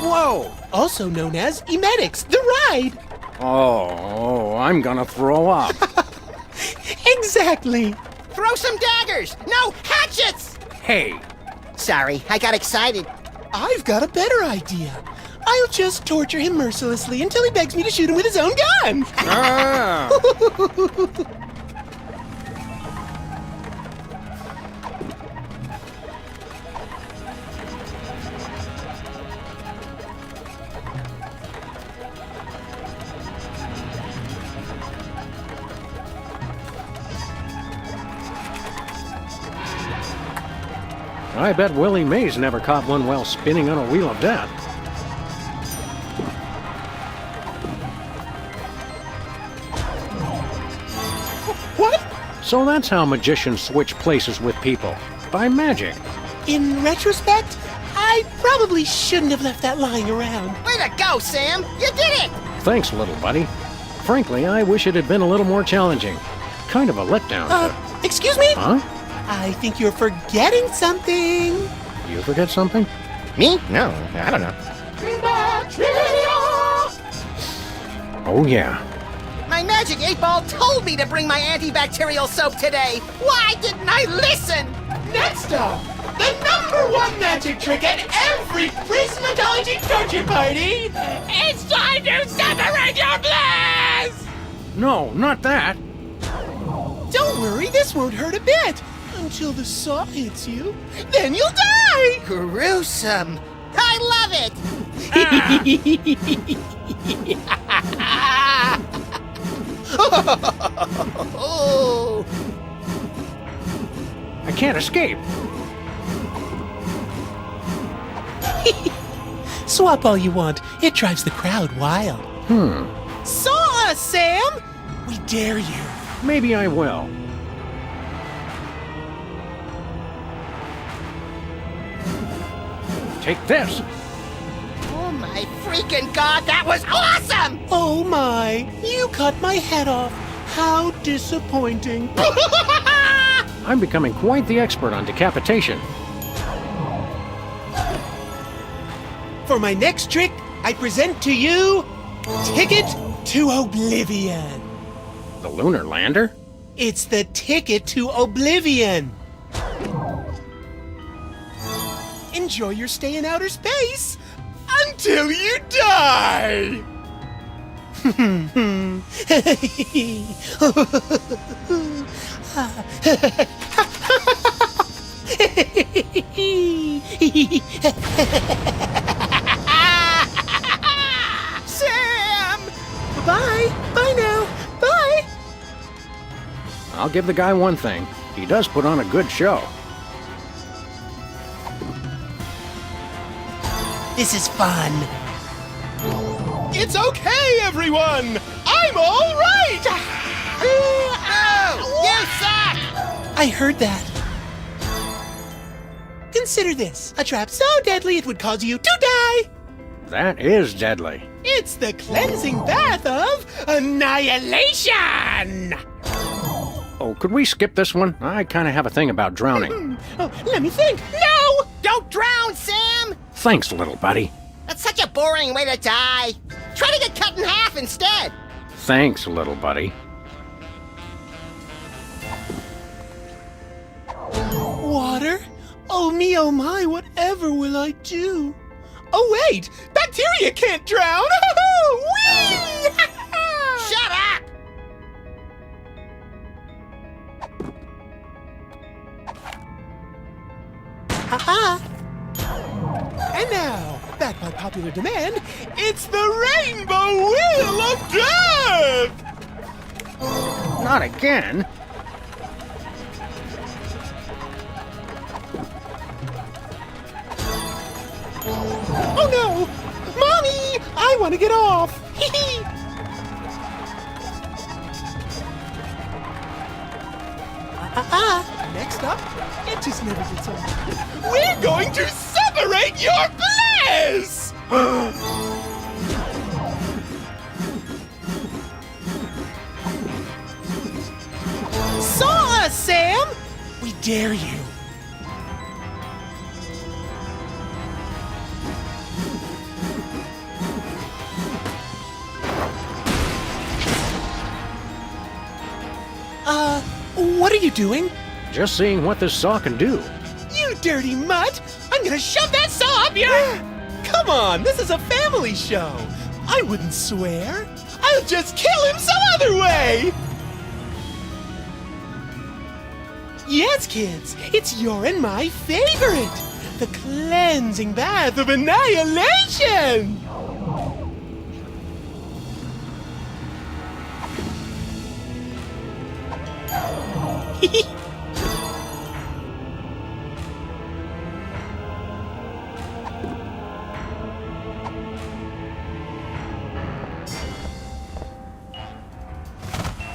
Whoa! Also known as Emetics, the ride! Oh, I'm gonna throw up. Exactly! Throw some daggers! No, hatchets! Hey! Sorry, I got excited. I've got a better idea. I'll just torture him mercilessly until he begs me to shoot him with his own gun! Ah. I bet Willie Mays never caught one while spinning on a wheel of death. What? So that's how magicians switch places with people. By magic. In retrospect, I probably shouldn't have left that lying around. Way to go, Sam! You did it! Thanks, little buddy. Frankly, I wish it had been a little more challenging. Kind of a letdown. Excuse me? Huh? I think you're forgetting something. You forget something? Me? No, I don't know. Oh, yeah. My magic 8-ball told me to bring my antibacterial soap today. Why didn't I listen? Next up, the #1 magic trick at every Prismatology torture party. It's time to separate your bliss! No, not that. Don't worry, this won't hurt a bit. Until the saw hits you, then you'll die! Gruesome. I love it! Oh. I can't escape. Swap all you want. It drives the crowd wild. Saw us, Sam! We dare you. Maybe I will. Take this. Oh my freaking god, that was awesome! Oh my, you cut my head off. How disappointing. I'm becoming quite the expert on decapitation. For my next trick, I present to you Ticket to Oblivion. The lunar lander? It's the ticket to Oblivion. Enjoy your stay in outer space until you die. Sam! Bye. Bye now. Bye. I'll give the guy one thing. He does put on a good show. This is fun. It's okay, everyone. I'm all right. Oh, you suck! I heard that. Consider this, a trap so deadly it would cause you to die. That is deadly. It's the cleansing bath of annihilation. Oh, could we skip this one? I kind of have a thing about drowning. Oh, let me think. No! Don't drown, Sam! Thanks, little buddy. That's such a boring way to die. Try to get cut in half instead. Thanks, little buddy. Water? Oh me, oh my, whatever will I do? Oh wait, bacteria can't drown! Whee! Shut up! Ha-ha! And now, backed by popular demand, it's the Rainbow Wheel of Death! Not again. Oh no! Mommy! I want to get off! Hee-hee! Next up, it just never gets old. We're going to separate your bliss! Saw us, Sam! We dare you. What are you doing? Just seeing what this saw can do. You dirty mutt! I'm gonna shove that saw up your... Come on, this is a family show. I wouldn't swear. I'll just kill him some other way! Yes, kids, it's your and my favorite. The cleansing bath of annihilation!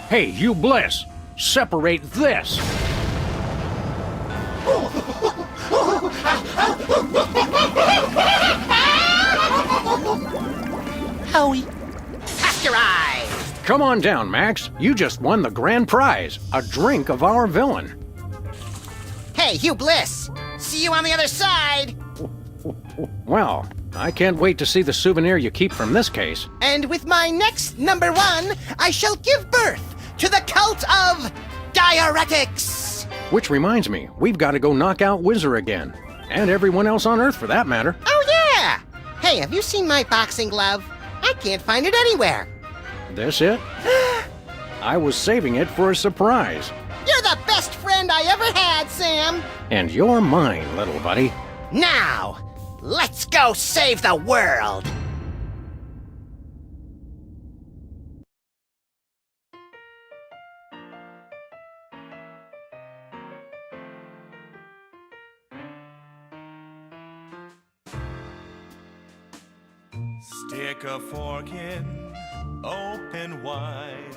Hey, you Bliss! Separate this! Howie. Pasteurized! Come on down, Max. You just won the grand prize, a drink of our villain. Hey, Hugh Bliss! See you on the other side! Well, I can't wait to see the souvenir you keep from this case. And with my next number one, I shall give birth to the cult of diuretics! Which reminds me, we've got to go knock out Whizzer again. And everyone else on Earth, for that matter. Oh, yeah! Hey, have you seen my boxing glove? I can't find it anywhere. This it? I was saving it for a surprise. the best friend I ever had, Sam. And you're mine, little buddy. Now, let's go save the world. Stick a fork in, open wide.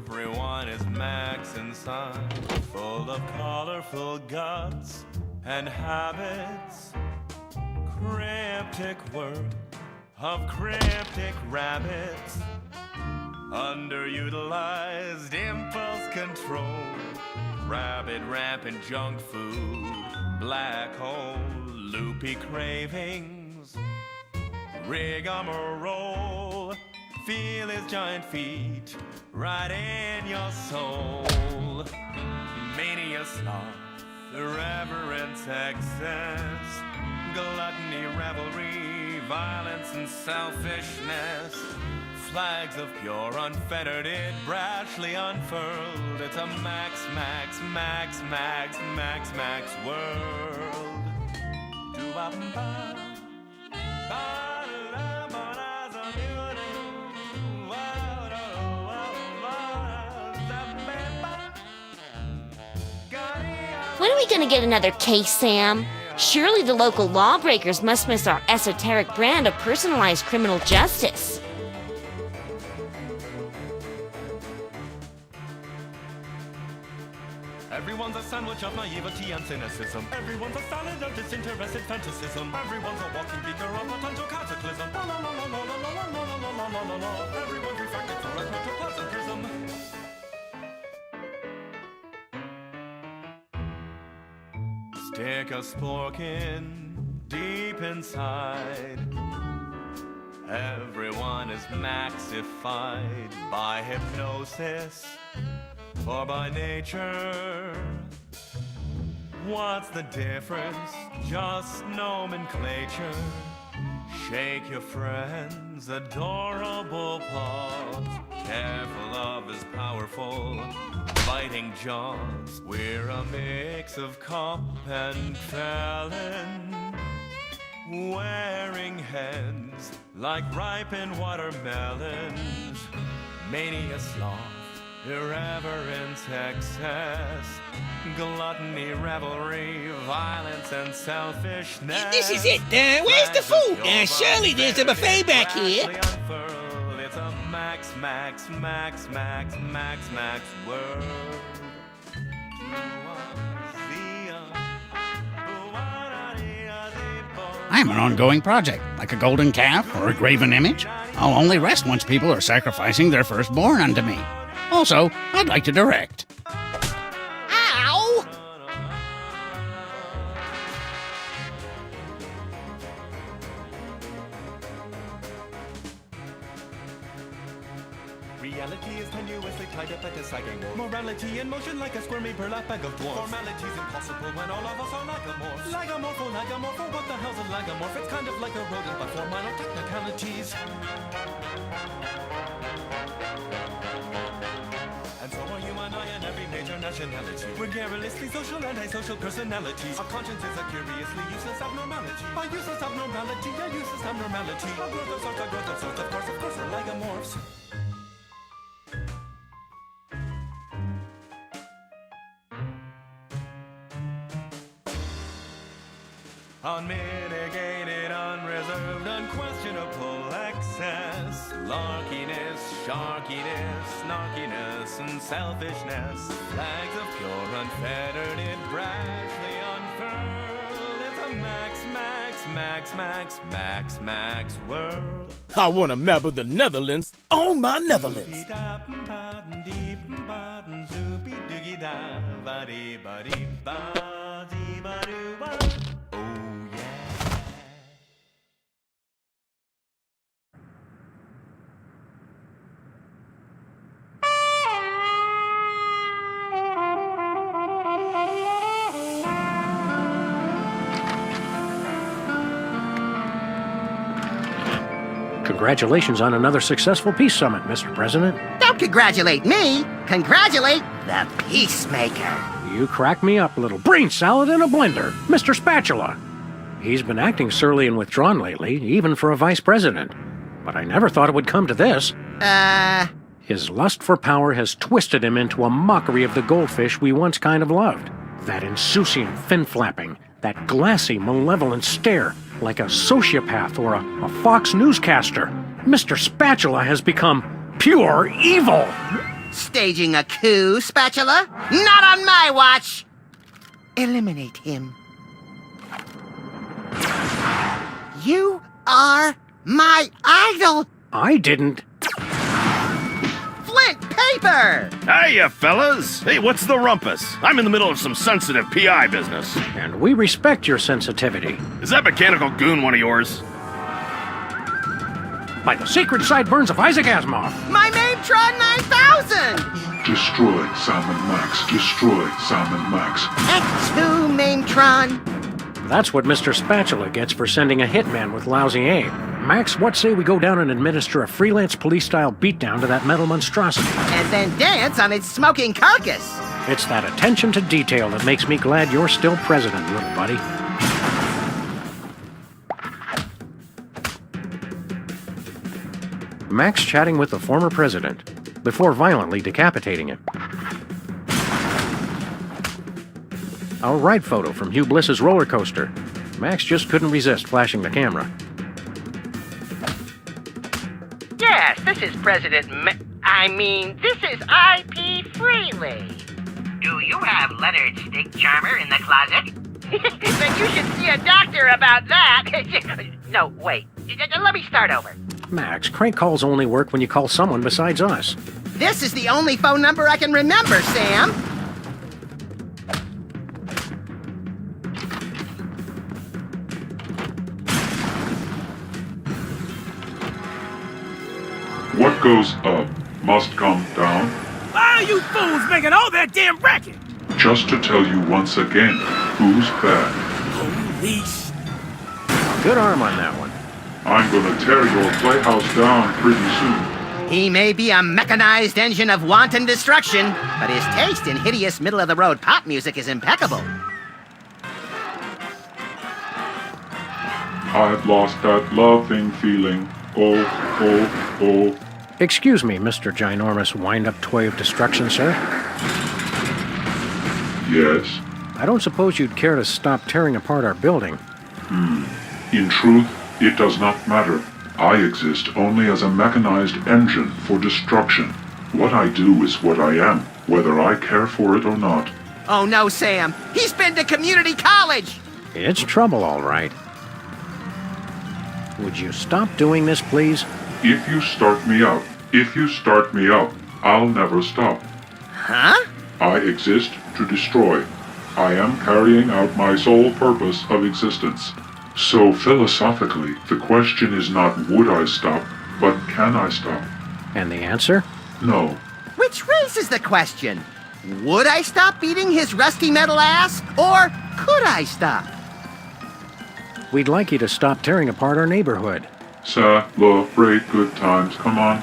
Everyone is max inside, full of colorful guts and habits. Cryptic word of cryptic rabbits. Underutilized impulse control. Rabid rampant junk food. Black hole, loopy cravings. Rigmarole, feel his giant feet right in your soul. Mania sloth, irreverence, excess, gluttony, revelry, violence and selfishness. Flags of pure, unfettered, it brashly unfurled. It's a max, max, max, max, max, max world. Do-ba-ba-ba. When are we gonna get another case, Sam? Surely the local lawbreakers must miss our esoteric brand of personalized criminal justice. Everyone's a sandwich of naivety and cynicism. Everyone's a salad of disinterested fantasism. Everyone's a walking beaker of potential cataclysm. La la la la la la la la la la la la la. Everyone's refracted through a protoplasm prism. Stick a spork in deep inside. Everyone is maxified by hypnosis or by nature. What's the difference? Just nomenclature. Shake your friend's adorable paws. Careful of his powerful biting jaws. We're a mix of cop and felon, wearing heads like ripened watermelons. Mania sloth, irreverence, excess, gluttony, revelry, violence, and selfishness. This is it. Where's the food? Surely there's a buffet back here. It's a max, max, max, max, max, max world. I am an ongoing project, like a golden calf or a graven image. I'll only rest once people are sacrificing their firstborn unto me. Also, I'd like to direct. Ow! Reality is tenuously tied up at a sagging wall. Morality in motion like a squirmy burlap bag of dwarfs. Formality's impossible when all of us are lagomorphs. Lagomorpho, what the hell's a lagomorph? It's kind of like a rodent, but for minor technicalities. And so are you and I and every major nationality. We're garrulously social and antisocial personalities. Our conscience is a curiously useless abnormality. By useless abnormality, a useless abnormality. A growth of sorts, of course, we're lagomorphs. Unmitigated, unreserved, unquestionable excess. Larkiness, sharkiness, snarkiness, and selfishness. Flags of pure, unfettered, it brashly unfurled. It's a max, max, max, max, max, max world. I want to map of the Netherlands on my Netherlands. Congratulations on another successful peace summit, Mr. President. Don't Don't congratulate me. Congratulate the Peacemaker. You crack me up, little brain salad in a blender. Mr. Spatula. He's been acting surly and withdrawn lately, even for a vice president. But I never thought it would come to this. His lust for power has twisted him into a mockery of the goldfish we once kind of loved. That insouciant fin-flapping, that glassy, malevolent stare, like a sociopath or a Fox newscaster. Mr. Spatula has become pure evil. Staging a coup, Spatula? Not on my watch! Eliminate him. You are my idol! I didn't. Flint paper! Hiya, fellas! Hey, what's the rumpus? I'm in the middle of some sensitive PI business. And we respect your sensitivity. Is that mechanical goon one of yours? By the secret sideburns of Isaac Asimov. My Maintron 9000! Destroy Sam and Max. Destroy Sam and Max. X2 Maintron. That's what Mr. Spatula gets for sending a hitman with lousy aim. Max, what say we go down and administer a Freelance Police-style beatdown to that metal monstrosity? And then dance on its smoking carcass. It's that attention to detail that makes me glad you're still president, little buddy. Max chatting with the former president before violently decapitating him. Our ride photo from Hugh Bliss's roller coaster. Max just couldn't resist flashing the camera. Yes, this is this is I.P. Freely. Do you have Leonard Stick Charmer in the closet? Then you should see a doctor about that. No, wait. Let me start over. Max, crank calls only work when you call someone besides us. This is the only phone number I can remember, Sam. What goes up must come down. Why are you fools making all that damn racket? Just to tell you once again, who's bad. Police. Good arm on that one. I'm gonna tear your playhouse down pretty soon. He may be a mechanized engine of wanton destruction, but his taste in hideous middle-of-the-road pop music is impeccable. I've lost that loving feeling. Oh, oh, oh. Excuse me, Mr. Ginormous wind-up toy of destruction, sir? Yes? I don't suppose you'd care to stop tearing apart our building. In truth, it does not matter. I exist only as a mechanized engine for destruction. What I do is what I am, whether I care for it or not. Oh no, Sam. He's been to community college! It's trouble, all right. Would you stop doing this, please? If you start me up, I'll never stop. Huh? I exist to destroy. I am carrying out my sole purpose of existence. So philosophically, the question is not would I stop, but can I stop? And the answer? No. Which raises the question. Would I stop beating his rusty metal ass? Or could I stop? We'd like you to stop tearing apart our neighborhood. Celebrate good times, come on.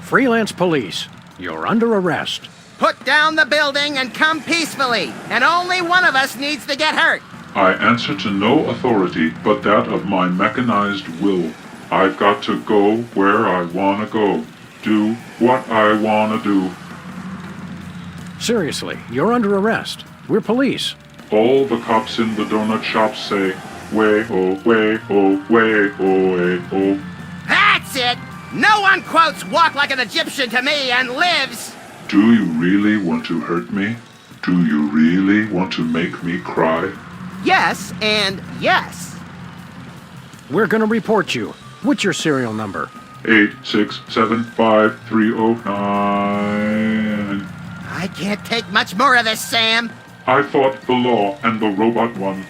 Freelance Police, you're under arrest. Put down the building and come peacefully, and only one of us needs to get hurt. I answer to no authority but that of my mechanized will. I've got to go where I want to go. Do what I want to do. Seriously, you're under arrest. We're police. All the cops in the donut shop say, way-ho, way-ho, way-ho, way-ho. That's it! No one quotes "walk like an Egyptian" to me and lives! Do you really want to hurt me? Do you really want to make me cry? Yes, and yes. We're gonna report you. What's your serial number? 8675309. I can't take much more of this, Sam. I fought the law and the robot won.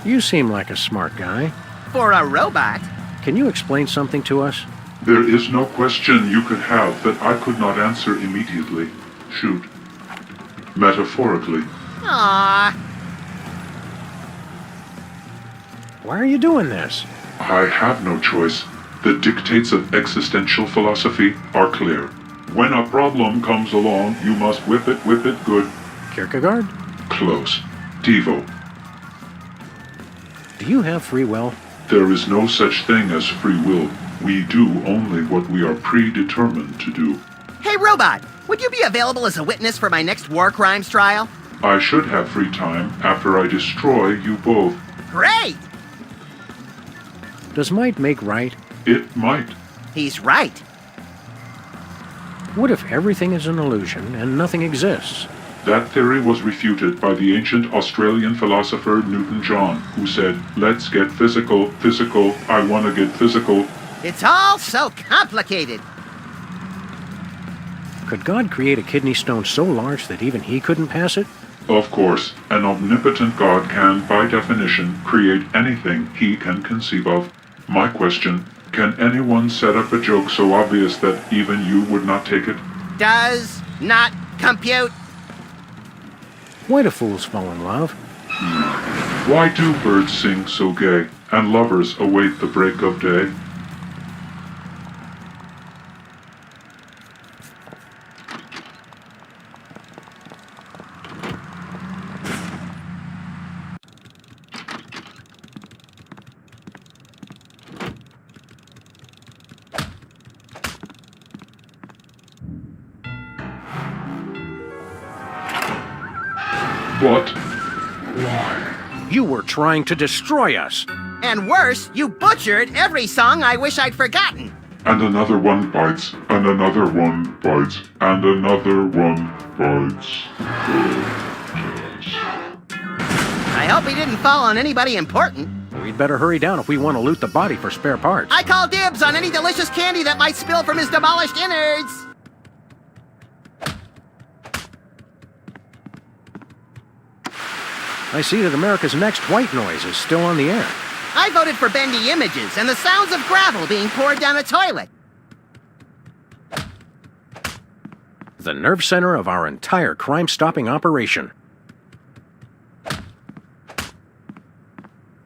You seem like a smart guy. For a robot? Can you explain something to us? There is no question you could have that I could not answer immediately. Shoot. Metaphorically. Aww. Why are you doing this? I have no choice. The dictates of existential philosophy are clear. When a problem comes along, you must whip it good. Kierkegaard? Close. Devo. Do you have free will? There is no such thing as free will. We do only what we are predetermined to do. Hey, Robot, would you be available as a witness for my next war crimes trial? I should have free time after I destroy you both. Great! Does might make right? It might. He's right. What if everything is an illusion and nothing exists? That theory was refuted by the ancient Australian philosopher Newton John, who said, "Let's get physical, I want to get physical." It's all so complicated. Could God create a kidney stone so large that even he couldn't pass it? Of course, an omnipotent God can, by definition, create anything he can conceive of. My question, can anyone set up a joke so obvious that even you would not take it? Does not compute. Why do fools fall in love? Why do birds sing so gay, and lovers await the break of day? What? You were trying to destroy us. And worse, you butchered every song I wish I'd forgotten. And another one bites, and another one bites, and another one bites. I hope he didn't fall on anybody important. We'd better hurry down if we want to loot the body for spare parts. I call dibs on any delicious candy that might spill from his demolished innards. I see that America's Next White Noise is still on the air. I voted for bendy images and the sounds of gravel being poured down a toilet. The nerve center of our entire crime-stopping operation.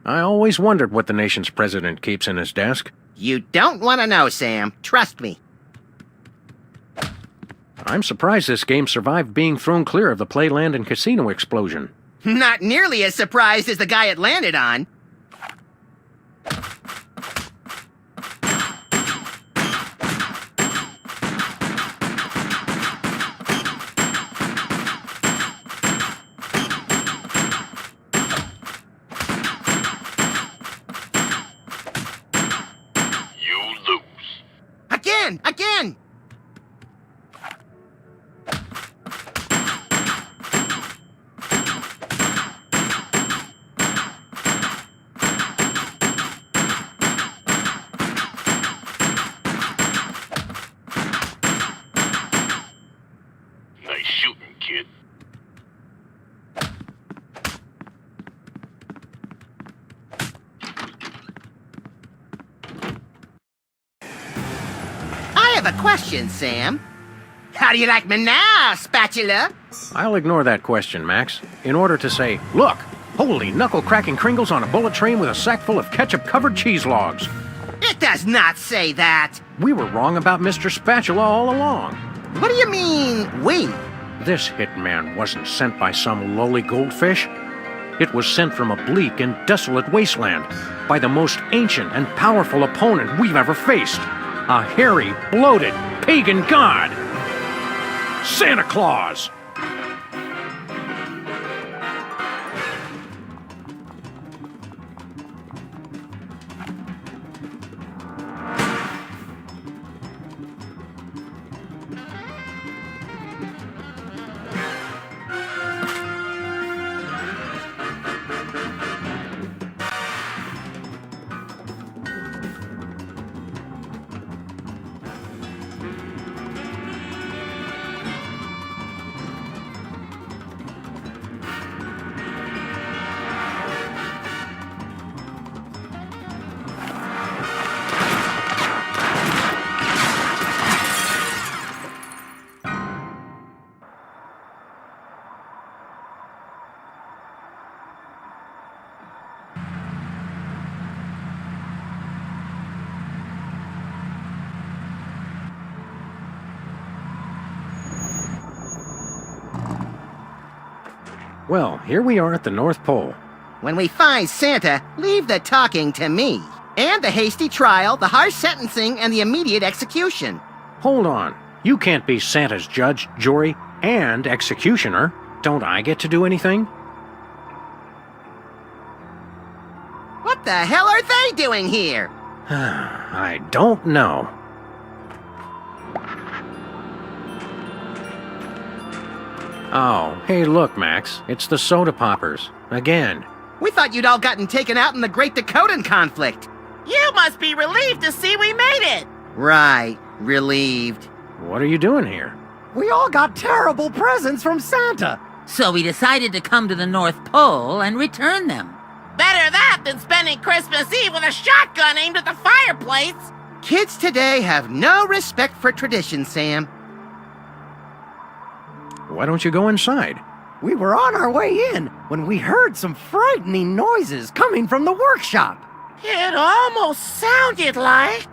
I always wondered what the nation's president keeps in his desk. You don't want to know, Sam. Trust me. I'm surprised this game survived being thrown clear of the Playland and Casino explosion. Not nearly as surprised as the guy it landed on. You lose. Again! Nice shooting, kid. I have a question, Sam. How do you like me now, Spatula? I'll ignore that question, Max, in order to say, look, holy knuckle-cracking Kringles on a bullet train with a sack full of ketchup-covered cheese logs. It does not say that. We were wrong about Mr. Spatula all along. What do you mean, we? This hitman wasn't sent by some lowly goldfish. It was sent from a bleak and desolate wasteland by the most ancient and powerful opponent we've ever faced. A hairy, bloated, pagan god. Santa Claus! Well, here we are at the North Pole. When we find Santa, leave the talking to me. And the hasty trial, the harsh sentencing, and the immediate execution. Hold on. You can't be Santa's judge, jury, and executioner. Don't I get to do anything? What the hell are they doing here? I don't know. Oh, hey look, Max. It's the soda poppers. Again. We thought you'd all gotten taken out in the Great Dakotan conflict. You must be relieved to see we made it. Right. Relieved. What are you doing here? We all got terrible presents from Santa. So we decided to come to the North Pole and return them. Better that than spending Christmas Eve with a shotgun aimed at the fireplace. Kids today have no respect for tradition, Sam. Why don't you go inside? We were on our way in when we heard some frightening noises coming from the workshop. It almost sounded like...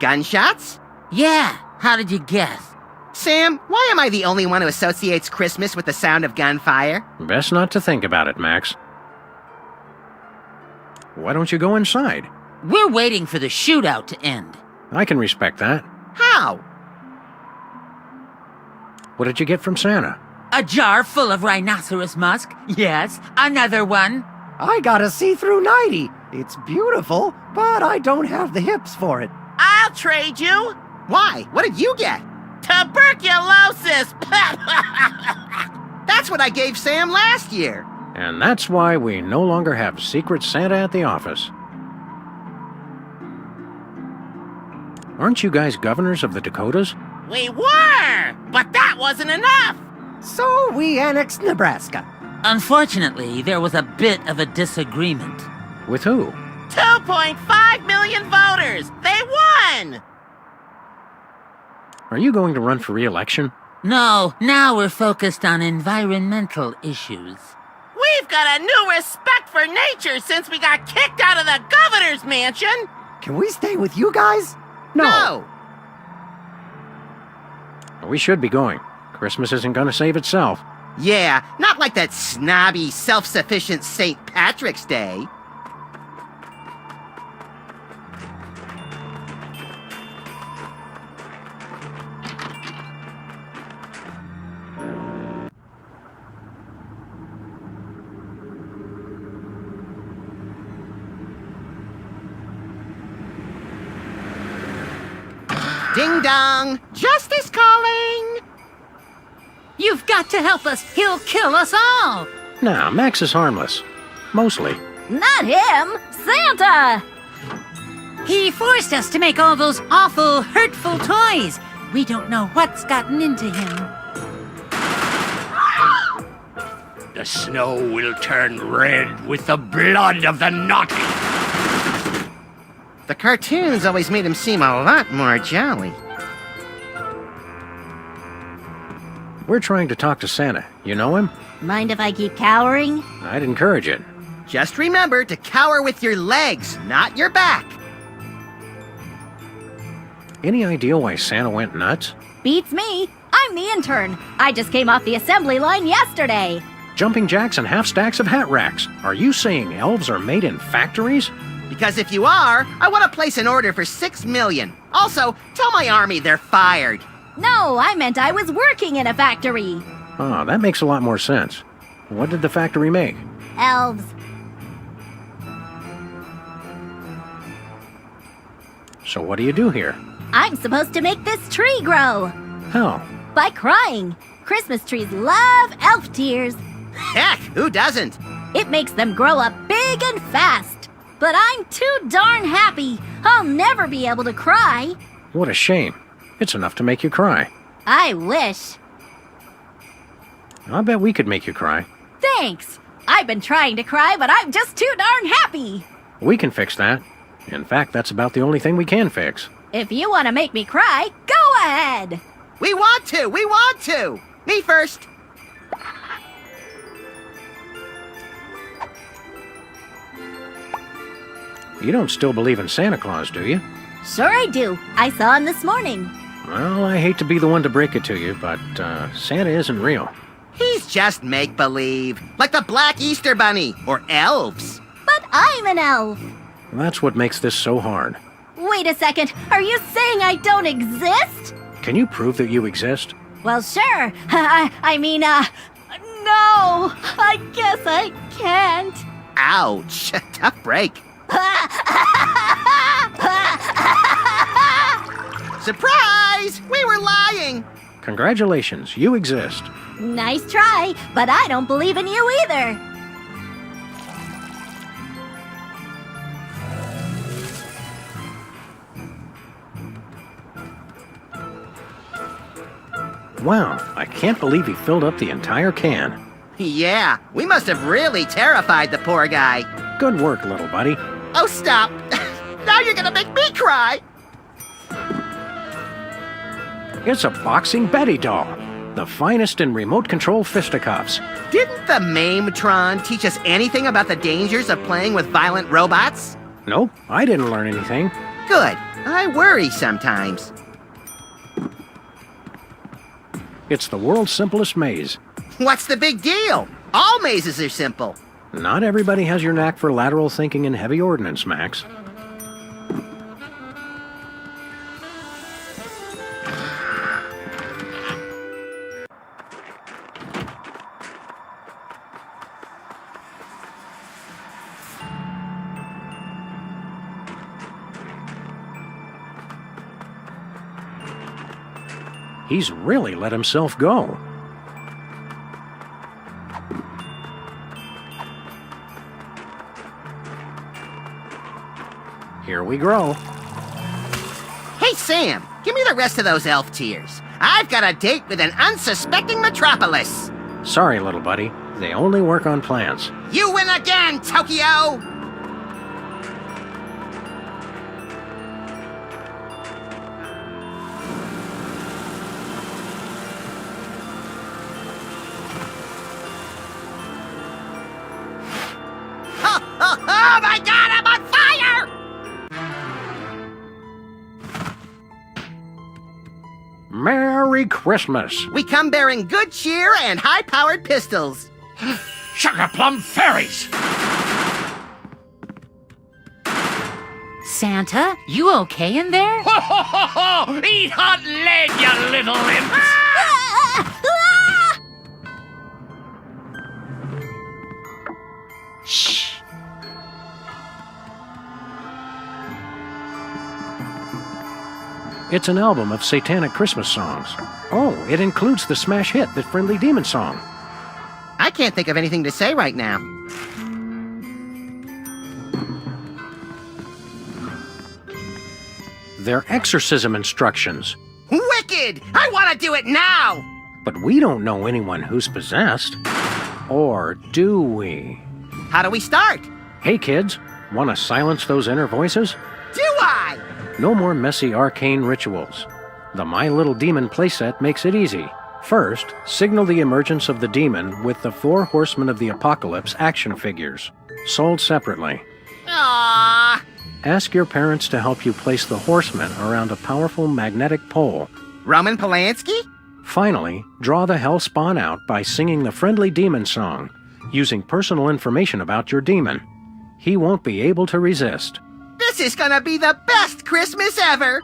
Gunshots? Yeah, how did you guess? Sam, why am I the only one who associates Christmas with the sound of gunfire? Best not to think about it, Max. Why don't you go inside? We're waiting for the shootout to end. I can respect that. How? What did you get from Santa? A jar full of rhinoceros musk. Yes, another one. I got a see-through nightie. It's beautiful, but I don't have the hips for it. I'll trade you. Why? What did you get? Tuberculosis! That's what I gave Sam last year. And that's why we no longer have Secret Santa at the office. Aren't you guys governors of the Dakotas? We were, but that wasn't enough. So we annexed Nebraska. Unfortunately, there was a bit of a disagreement. With who? 2.5 million voters. They won. Are you going to run for re-election? No, now we're focused on environmental issues. We've got a new respect for nature since we got kicked out of the governor's mansion. Can we stay with you guys? No. We should be going. Christmas isn't going to save itself. Yeah, not like that snobby, self-sufficient St. Patrick's Day. Ding dong! Justice calling! You've got to help us. He'll kill us all. Nah, Max is harmless. Mostly. Not him! Santa! He forced us to make all those awful, hurtful toys. We don't know what's gotten into him. The snow will turn red with the blood of the naughty. The cartoons always made him seem a lot more jolly. We're trying to talk to Santa. You know him? Mind if I keep cowering? I'd encourage it. Just remember to cower with your legs, not your back. Any idea why Santa went nuts? Beats me. I'm the intern. I just came off the assembly line yesterday. Jumping jacks and half stacks of hat racks. Are you saying elves are made in factories? Because if you are, I want to place an order for 6 million. Also, tell my army they're fired. No, I meant I was working in a factory. Oh, that makes a lot more sense. What did the factory make? Elves. So what do you do here? I'm supposed to make this tree grow. How? By crying. Christmas trees love elf tears. Heck, who doesn't? It makes them grow up big and fast. But I'm too darn happy. I'll never be able to cry. What a shame. It's enough to make you cry. I wish. I bet we could make you cry. Thanks. I've been trying to cry, but I'm just too darn happy. We can fix that. In fact, that's about the only thing we can fix. If you want to make me cry, go ahead. We want to! We want to! Me first! You don't still believe in Santa Claus, do you? Sure I do. I saw him this morning. Well, I hate to be the one to break it to you, but Santa isn't real. He's just make-believe, like the Black Easter Bunny or elves. But I'm an elf. That's what makes this so hard. Wait a second, are you saying I don't exist? Can you prove that you exist? Well, sure. I mean, no, I guess I can't. Ouch, tough break. Surprise! We were lying! Congratulations, you exist. Nice try, but I don't believe in you either. Wow, I can't believe he filled up the entire can. Yeah, we must have really terrified the poor guy. Good work, little buddy. Oh, stop! Now you're gonna make me cry! It's a boxing Betty doll. The finest in remote control fisticuffs. Didn't the Mametron teach us anything about the dangers of playing with violent robots? Nope, I didn't learn anything. Good. I worry sometimes. It's the world's simplest maze. What's the big deal? All mazes are simple. Not everybody has your knack for lateral thinking and heavy ordnance, Max. He's really let himself go. Here we grow. Hey, Sam, give me the rest of those elf tears. I've got a date with an unsuspecting metropolis. Sorry, little buddy. They only work on plans. You win again, Tokyo! Oh my God, I'm on fire! Merry Christmas! We come bearing good cheer and high-powered pistols. Sugar plum fairies! Santa, you okay in there? Ho ho ho ho! Eat hot lead, you little imps! Shh. It's an album of satanic Christmas songs. Oh, it includes the smash hit, The Friendly Demon Song. I can't think of anything to say right now. They're exorcism instructions. Wicked! I want to do it now! But we don't know anyone who's possessed. Or do we? How do we start? Hey kids, want to silence those inner voices? Do I? No more messy arcane rituals. The My Little Demon playset makes it easy. First, signal the emergence of the demon with the 4 Horsemen of the Apocalypse action figures, sold separately. Aww. Ask your parents to help you place the horsemen around a powerful magnetic pole. Roman Polanski? Finally, draw the hell spawn out by singing the Friendly Demon Song, using personal information about your demon. He won't be able to resist. This is gonna be the best Christmas ever!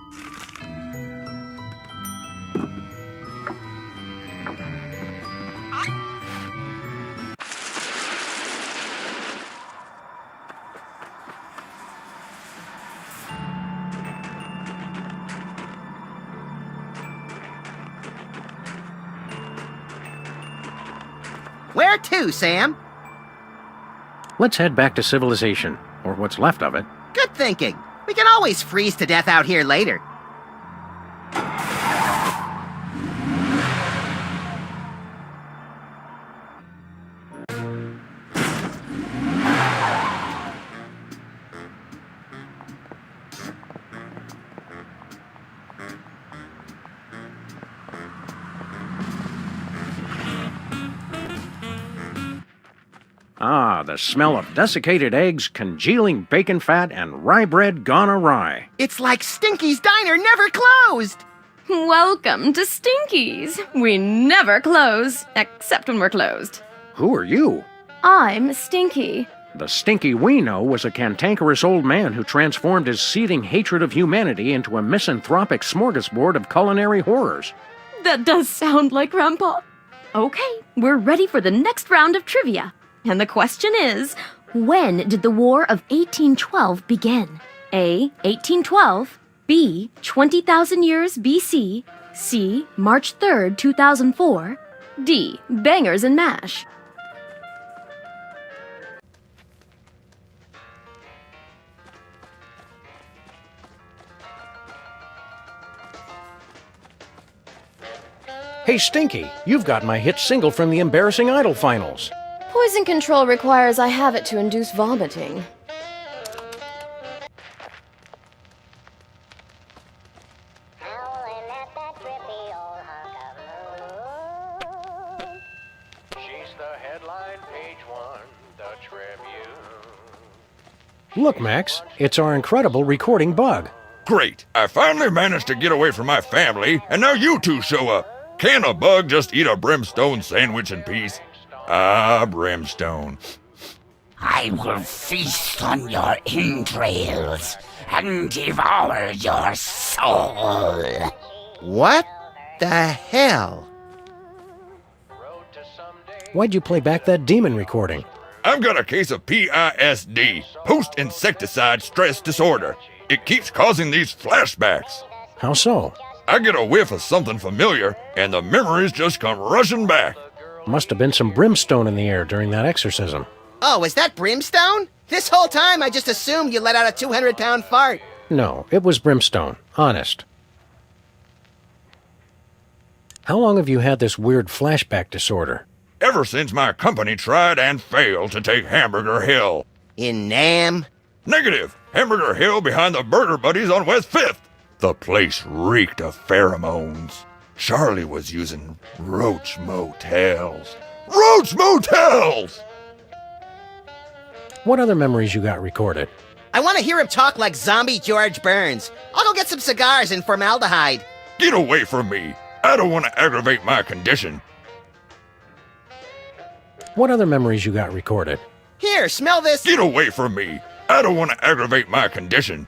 Where to, Sam? Let's head back to civilization, or what's left of it. Good thinking. We can always freeze to death out here later. Ah, the smell of desiccated eggs, congealing bacon fat, and rye bread gone awry. It's like Stinky's Diner never closed! Welcome to Stinky's. We never close, except when we're closed. Who are you? I'm Stinky. The Stinky we know was a cantankerous old man who transformed his seething hatred of humanity into a misanthropic smorgasbord of culinary horrors. That does sound like Grandpa. Okay, we're ready for the next round of trivia. And the question is, when did the War of 1812 begin? A. 1812. B. 20,000 years BC. C. March 3rd, 2004. D. Bangers and mash. Hey, Stinky, you've got my hit single from the Embarrassing Idol finals. Poison control requires I have it to induce vomiting. Look, Max, it's our incredible recording bug. Great! I finally managed to get away from my family, and now you two show up. Can a bug just eat a brimstone sandwich in peace? Ah, brimstone. I will feast on your entrails and devour your soul. What the hell? Why'd you play back that demon recording? I've got a case of PISD, post-insecticide stress disorder. It keeps causing these flashbacks. How so? I get a whiff of something familiar, and the memories just come rushing back. Must have been some brimstone in the air during that exorcism. Oh, is that brimstone? This whole time I just assumed you let out a 200-pound fart. No, it was brimstone. Honest. How long have you had this weird flashback disorder? Ever since my company tried and failed to take Hamburger Hill. In Nam? Negative. Hamburger Hill behind the Burger Buddies on West 5th. The place reeked of pheromones. Charlie was using roach motels. Roach motels! What other memories you got recorded? I want to hear him talk like zombie George Burns. I'll go get some cigars and formaldehyde. Get away from me. I don't want to aggravate my condition. What other memories you got recorded? Here, smell this. Get away from me. I don't want to aggravate my condition.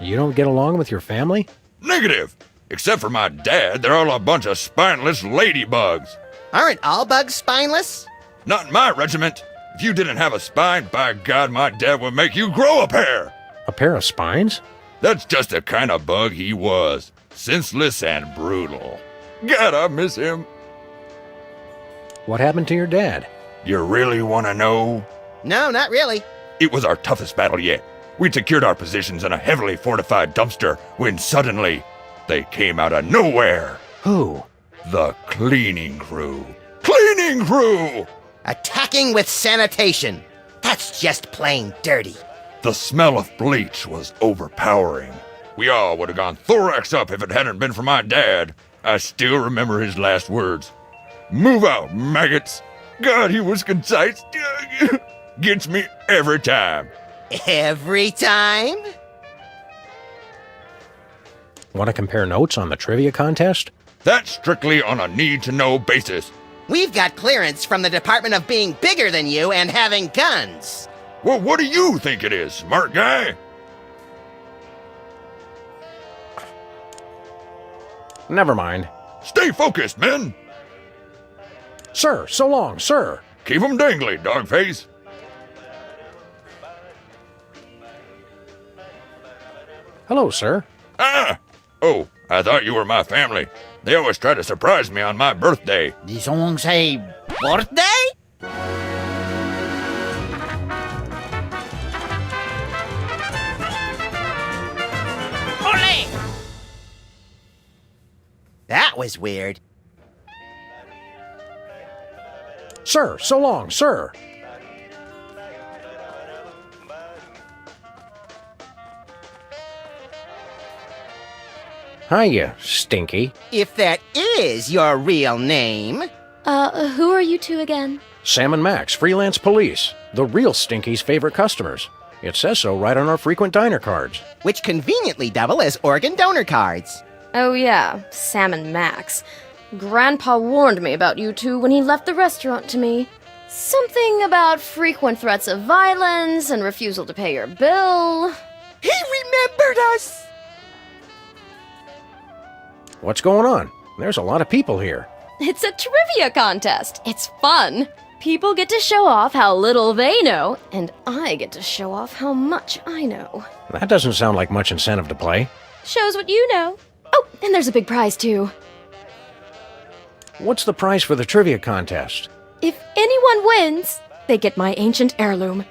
You don't get along with your family? Negative. Except for my dad, they're all a bunch of spineless ladybugs. Aren't all bugs spineless? Not in my regiment. If you didn't have a spine, by God, my dad would make you grow a pair. A pair of spines? That's just the kind of bug he was. Senseless and brutal. God, I miss him. What happened to your dad? You really want to know? No, not really. It was our toughest battle yet. We'd secured our positions in a heavily fortified dumpster when suddenly they came out of nowhere. Who? The cleaning crew. Cleaning crew! Attacking with sanitation. That's just plain dirty. The smell of bleach was overpowering. We all would have gone thorax up if it hadn't been for my dad. I still remember his last words. Move out, maggots. God, he was concise. Gets me every time. Every time? Want to compare notes on the trivia contest? That's strictly on a need-to-know basis. We've got clearance from the Department of being bigger than you and having guns. Well, what do you think it is, smart guy? Never mind. Stay focused, men. Sir, so long, sir. Keep 'em dangly, dogface. Hello, sir. Ah! Oh, I thought you were my family. They always try to surprise me on my birthday. The song say, birthday? Ole! That was weird. Sir, so long, sir. Hiya, Stinky. If that is your real name. Who are you two again? Sam and Max, Freelance Police. The real Stinky's favorite customers. It says so right on our frequent diner cards. Which conveniently double as organ donor cards. Oh yeah, Sam and Max. Grandpa warned me about you two when he left the restaurant to me. Something about frequent threats of violence and refusal to pay your bill. He remembered us! What's going on? There's a lot of people here. It's a trivia contest. It's fun. People get to show off how little they know, and I get to show off how much I know. That doesn't sound like much incentive to play. Shows what you know. Oh, and there's a big prize too. What's the prize for the trivia contest? If anyone wins, they get my ancient heirloom.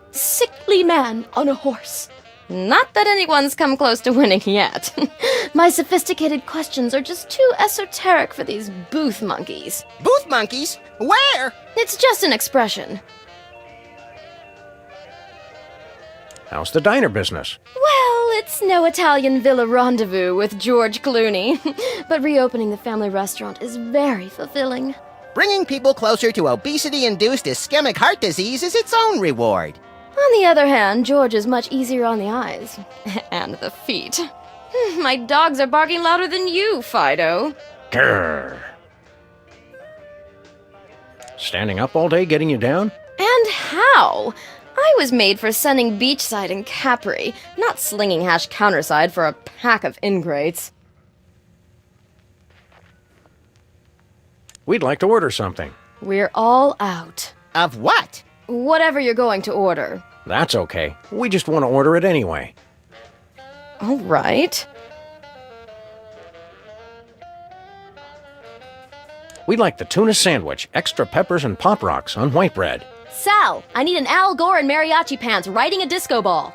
Sickly man on a horse. Not that anyone's come close to winning yet. My sophisticated questions are just too esoteric for these booth monkeys. Booth monkeys? Where? It's just an expression. How's the diner business? Well, it's no Italian villa rendezvous with George Clooney, but reopening the family restaurant is very fulfilling. Bringing people closer to obesity-induced ischemic heart disease is its own reward. On the other hand, George is much easier on the eyes. And the feet. My dogs are barking louder than you, Fido. Grrr. Standing up all day getting you down? And how? I was made for sunning beachside in Capri, not slinging hash counterside for a pack of ingrates. We'd like to order something. We're all out. Of what? Whatever you're going to order. That's okay. We just want to order it anyway. All right. We'd like the tuna sandwich, extra peppers and pop rocks on white bread. Sal, I need an Al Gore and mariachi pants riding a disco ball.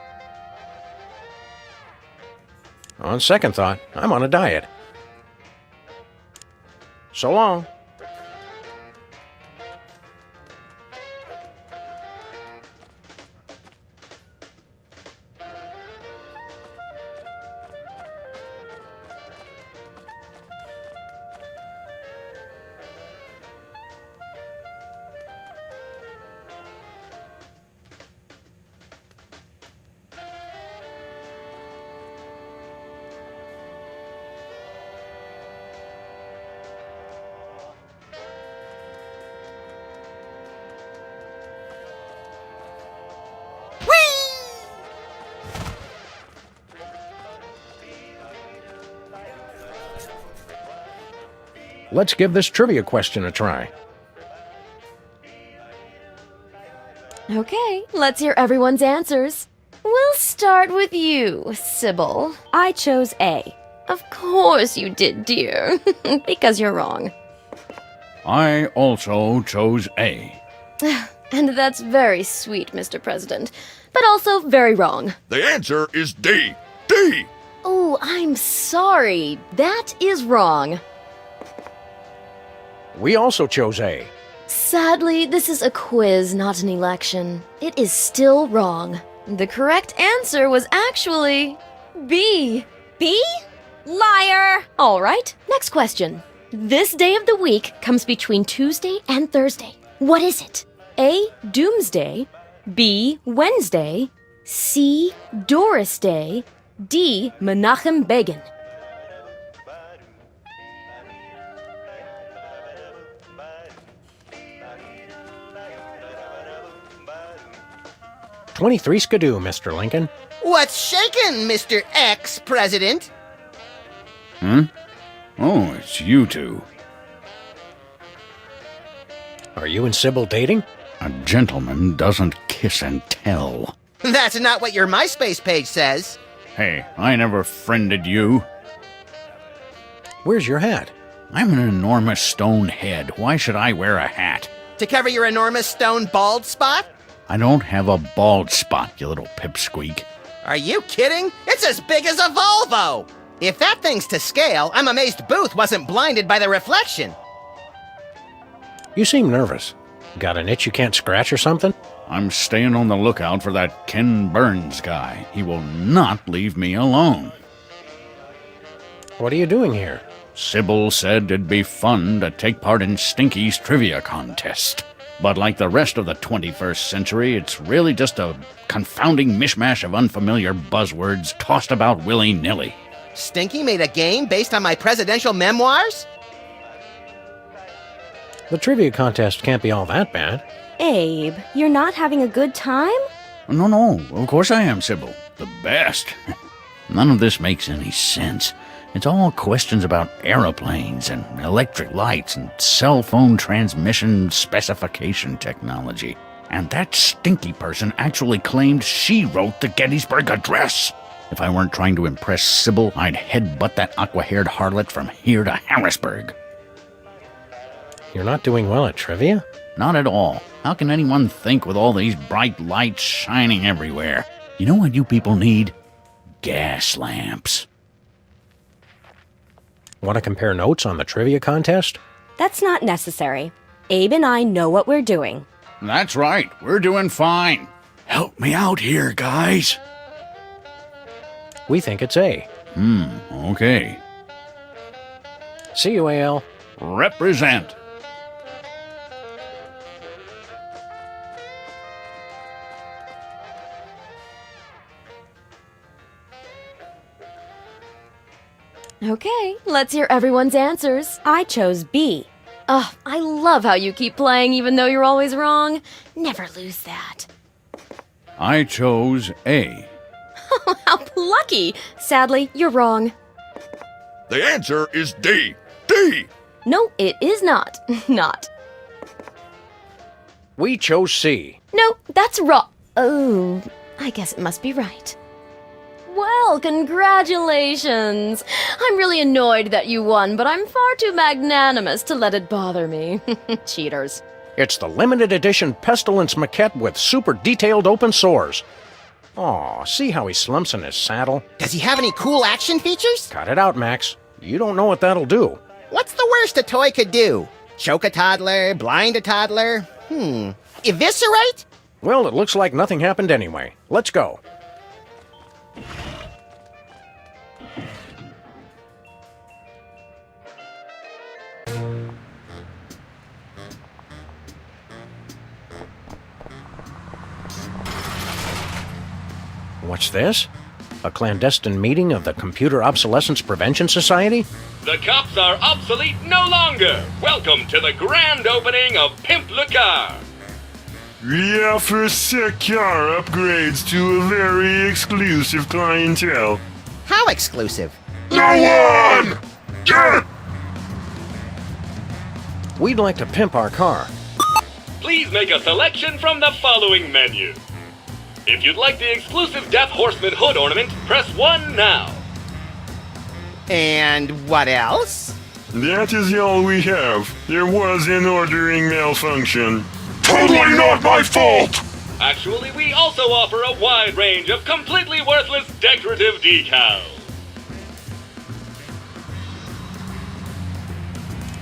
On second thought, I'm on a diet. So long. Let's give this trivia question a try. Okay, let's hear everyone's answers. We'll start with you, Sybil. I chose A. Of course you did, dear. Because you're wrong. I also chose A. And that's very sweet, Mr. President. But also very wrong. The answer is D. D! Oh, I'm sorry. That is wrong. We also chose A. Sadly, this is a quiz, not an election. It is still wrong. The correct answer was actually B. B? Liar! All right, next question. This day of the week comes between Tuesday and Thursday. What is it? A. Doomsday. B. Wednesday. C. Doris Day. D. Menachem Begin. $23 skidoo, Mr. Lincoln. What's shaking, Mr. Ex-President? Hmm? Oh, it's you two. Are you and Sybil dating? A gentleman doesn't kiss and tell. That's not what your MySpace page says. Hey, I never friended you. Where's your hat? I'm an enormous stone head. Why should I wear a hat? To cover your enormous stone bald spot? I don't have a bald spot, you little pipsqueak. Are you kidding? It's as big as a Volvo! If that thing's to scale, I'm amazed Booth wasn't blinded by the reflection. You seem nervous. Got an itch you can't scratch or something? I'm staying on the lookout for that Ken Burns guy. He will not leave me alone. What are you doing here? Sybil said it'd be fun to take part in Stinky's trivia contest. But like the rest of the 21st century, it's really just a confounding mishmash of unfamiliar buzzwords tossed about willy-nilly. Stinky made a game based on my presidential memoirs? The trivia contest can't be all that bad. Abe, you're not having a good time? No, of course I am, Sybil. The best. None of this makes any sense. It's all questions about aeroplanes and electric lights and cell phone transmission specification technology. And that stinky person actually claimed she wrote the Gettysburg Address. If I weren't trying to impress Sybil, I'd headbutt that aqua-haired harlot from here to Harrisburg. You're not doing well at trivia? Not at all. How can anyone think with all these bright lights shining everywhere? You know what you people need? Gas lamps. Want to compare notes on the trivia contest? That's not necessary. Abe and I know what we're doing. That's right. We're doing fine. Help me out here, guys. We think it's A. Okay. See you, AL. Represent. Okay, let's hear everyone's answers. I chose B. Ugh, I love how you keep playing even though you're always wrong. Never lose that. I chose A. How plucky! Sadly, you're wrong. The answer is D. D! No, it is not. Not. We chose C. No, that's wrong. Oh, I guess it must be right. Well, congratulations! I'm really annoyed that you won, but I'm far too magnanimous to let it bother me. Cheaters. It's the limited edition Pestilence maquette with super detailed open sores. Aw, see how he slumps in his saddle? Does he have any cool action features? Cut it out, Max. You don't know what that'll do. What's the worst a toy could do? Choke a toddler, blind a toddler? Eviscerate? Well, it looks like nothing happened anyway. Let's go. What's this? A clandestine meeting of the Computer Obsolescence Prevention Society? The cops are obsolete no longer. Welcome to the grand opening of Pimp Le Car. We offer sick car upgrades to a very exclusive clientele. How exclusive? No one! Get! We'd like to pimp our car. Please make a selection from the following menu. If you'd like the exclusive Death Horseman hood ornament, press 1 now. And what else? That is all we have. There was an ordering malfunction. Totally not my fault! Actually, we also offer a wide range of completely worthless decorative decals.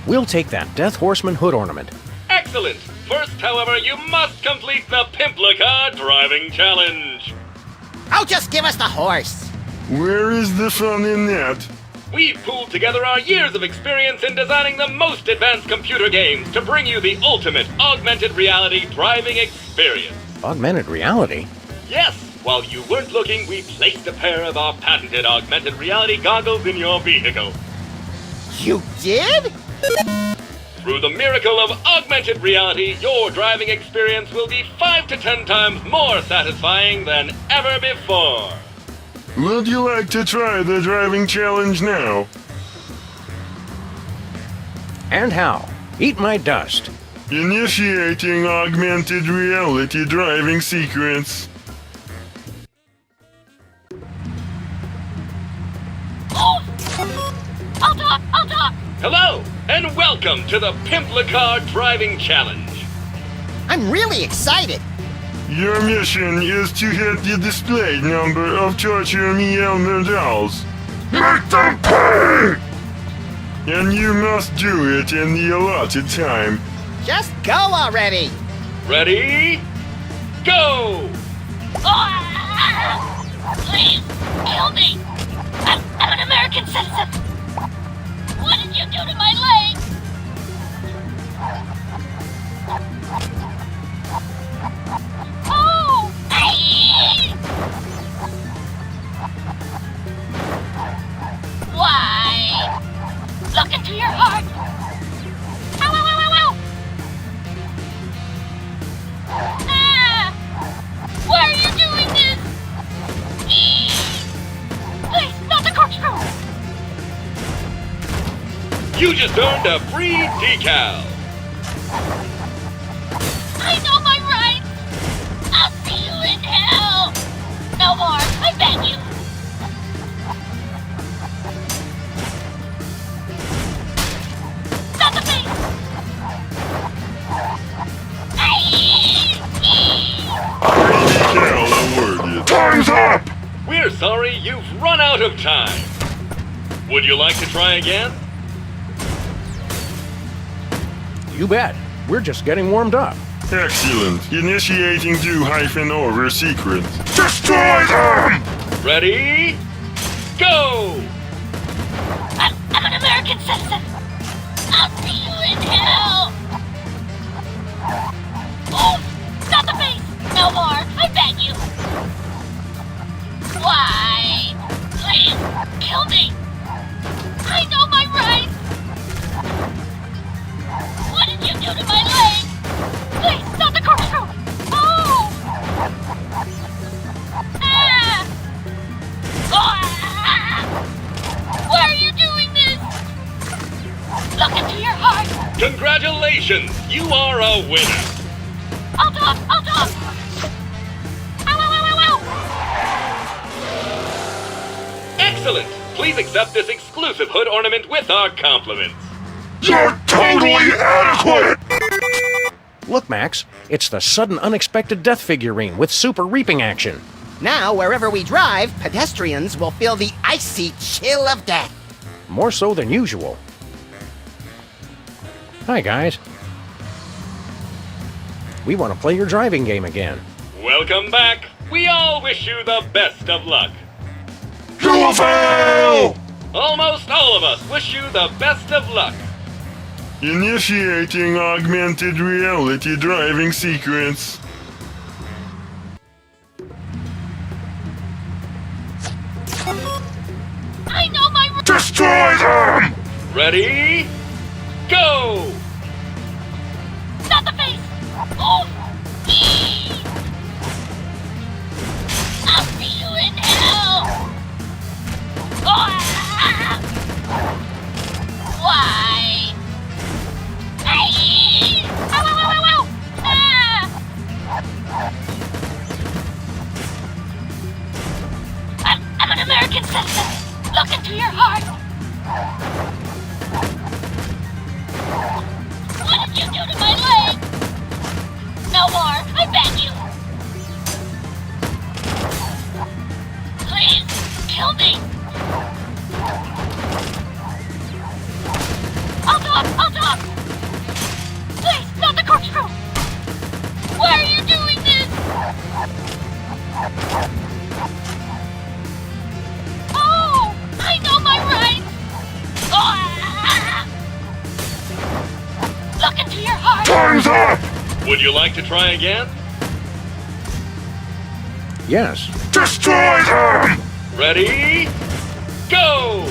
We'll take that Death Horseman hood ornament. Excellent! First, however, you must complete the Pimp Le Car driving challenge. Oh, just give us the horse. Where is the fun in that? We've pooled together our years of experience in designing the most advanced computer games to bring you the ultimate augmented reality driving experience. Augmented reality? Yes! While you weren't looking, we placed a pair of our patented augmented reality goggles in your vehicle. You did? Through the miracle of augmented reality, your driving experience will be 5 to 10 times more satisfying than ever before. Would you like to try the driving challenge now? And how? Eat my dust. Initiating augmented reality driving sequence. I'll talk! Hello, and welcome to the Pimp Le Car driving challenge. I'm really excited. Your mission is to hit the display number of Torture Me Elmer dolls. Make them pay! And you must do it in the allotted time. Just go already. Ready? Go! Please, kill me! I'm an American citizen! What did you do to my leg? Oh! just earned a free decal. I know my rights! I'll see you in hell! No more, I beg you! Stop the face! Time's up! We're sorry you've run out of time. Would you like to try again? You bet. We're just getting warmed up. Excellent. Initiating do-over sequence. Destroy them! Ready? Go! I'm an American citizen! I'll see you in hell! Oh! Stop the face! No more! I beg you! Why? Please, kill me! I know my rights! What did you do to my leg? Please, stop the corkscrew! Oh! Ah! Ah! Why are you doing this? Look into your heart! Congratulations! You are a winner! I'll talk! I'll talk! Ow, ow, ow, ow, ow! Excellent! Please accept this exclusive hood ornament with our compliments. You're totally adequate! Look, Max, it's the sudden unexpected death figurine with super reaping action. Now, wherever we drive, pedestrians will feel the icy chill of death. More so than usual. Hi, guys. We want to play your driving game again. Welcome back. We all wish you the best of luck. You will fail! Almost all of us wish you the best of luck. Initiating augmented reality driving sequence. I know my rights! Destroy them! Ready? Go! Stop the face! Oh! Eee! I'll see you in hell! Oh! Ah! Why? Aye! Ow, ow, ow, ow, ow! Ah! I'm an American citizen! Look into your heart! What did you do to my leg? No more, I beg you! Please, kill me! I'll talk! I'll talk! Please, not the corkscrew! Why are you doing this? Oh! I know my rights! Oh, ah! Look into your heart! Time's up! Would you like to try again? Yes. Destroy them! Ready? Go!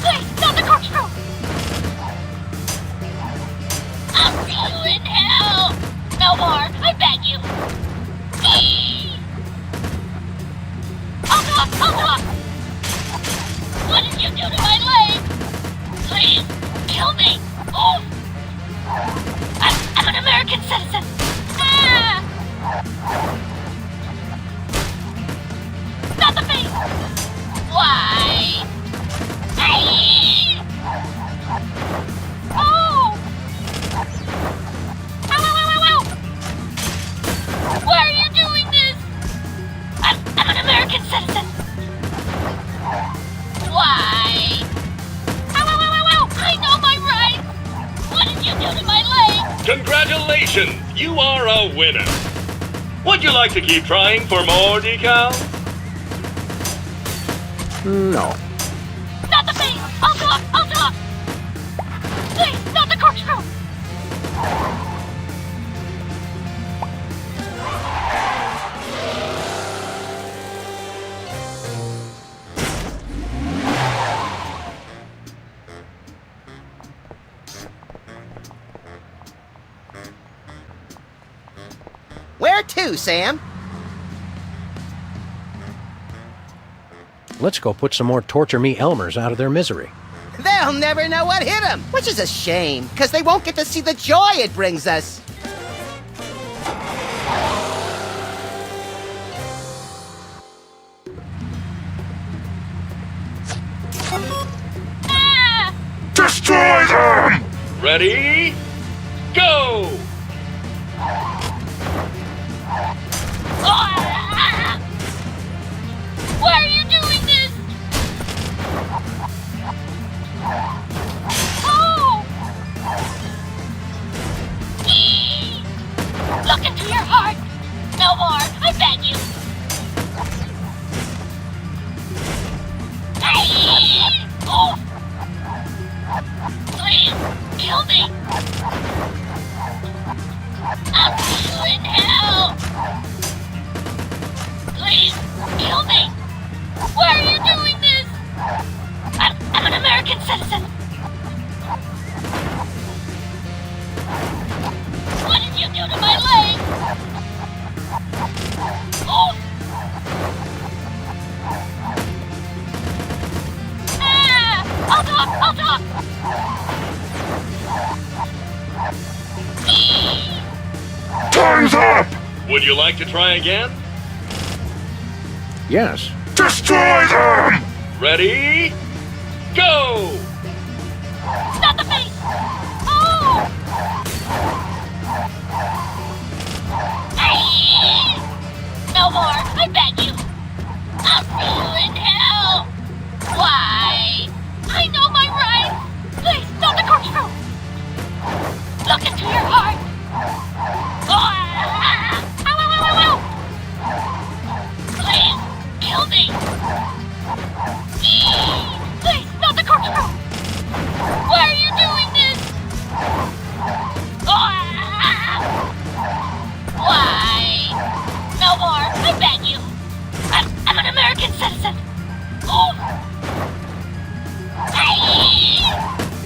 Please, stop the corkscrew! I'll see you in hell! No more, I beg you! Eee! I'll talk! I'll talk! What did you do to my leg? Please, kill me! Oh! I'm an American citizen! Ah! Stop the face! Why? Aye! Oh! Ow, ow, ow, ow, ow! Why are you doing this? I'm an American citizen! Why? Ow, ow, ow, ow, ow! I know my rights! What did you do to my leg? Congratulations! You are a winner. Would you like to keep trying for more decals? No. Not the face! I'll talk! I'll talk! Please, not the corkscrew! Where to, Sam? Let's go put some more Torture Me Elmers out of their misery. They'll never know what hit them, which is a shame, because they won't get to see the joy it brings us. Destroy them! Ready? Go! Why are you doing this? Oh! Look into your heart. No more, I beg you. Oh! Please, kill me. I'll see you in hell. Please, kill me. Why are you doing this? I'm an American citizen. What did you do to my leg? Oh! I'll talk! Time's up! Would you like to try again? Yes. Destroy them! Ready? Go! Stop the face! Oh! No more, I beg you. I'll see you in hell. Why? I know my rights. Please, not the corkscrew. Look into your heart. Oh! Ow! Please, kill me. Please, not the corkscrew. Why are you doing this? Oh! Why? No more, I beg you. I'm an American citizen. Oh!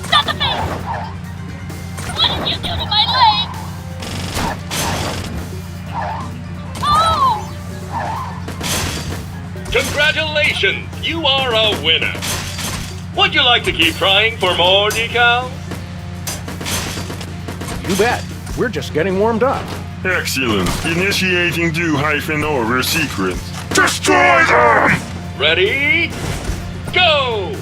Stop the face! What did you do to my leg? Oh! Congratulations! You are a winner! Would you like to keep trying for more decals? You bet. We're just getting warmed up. Excellent. Initiating do-over sequence. Destroy them! Ready? Go!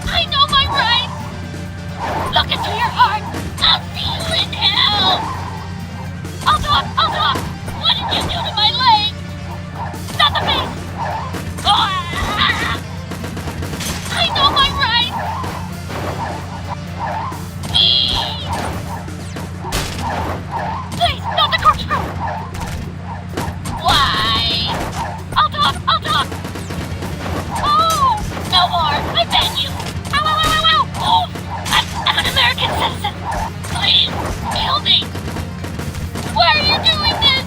I know my rights! Look into your heart! I'll see you in hell! I'll talk! What did you do to my leg? Stop the face! Oh! I know my rights! Please, not the corkscrew! Why? I'll talk! Oh! No more, I beg you! Ow! Oh! I'm an American citizen! Please, kill me! Why are you doing this?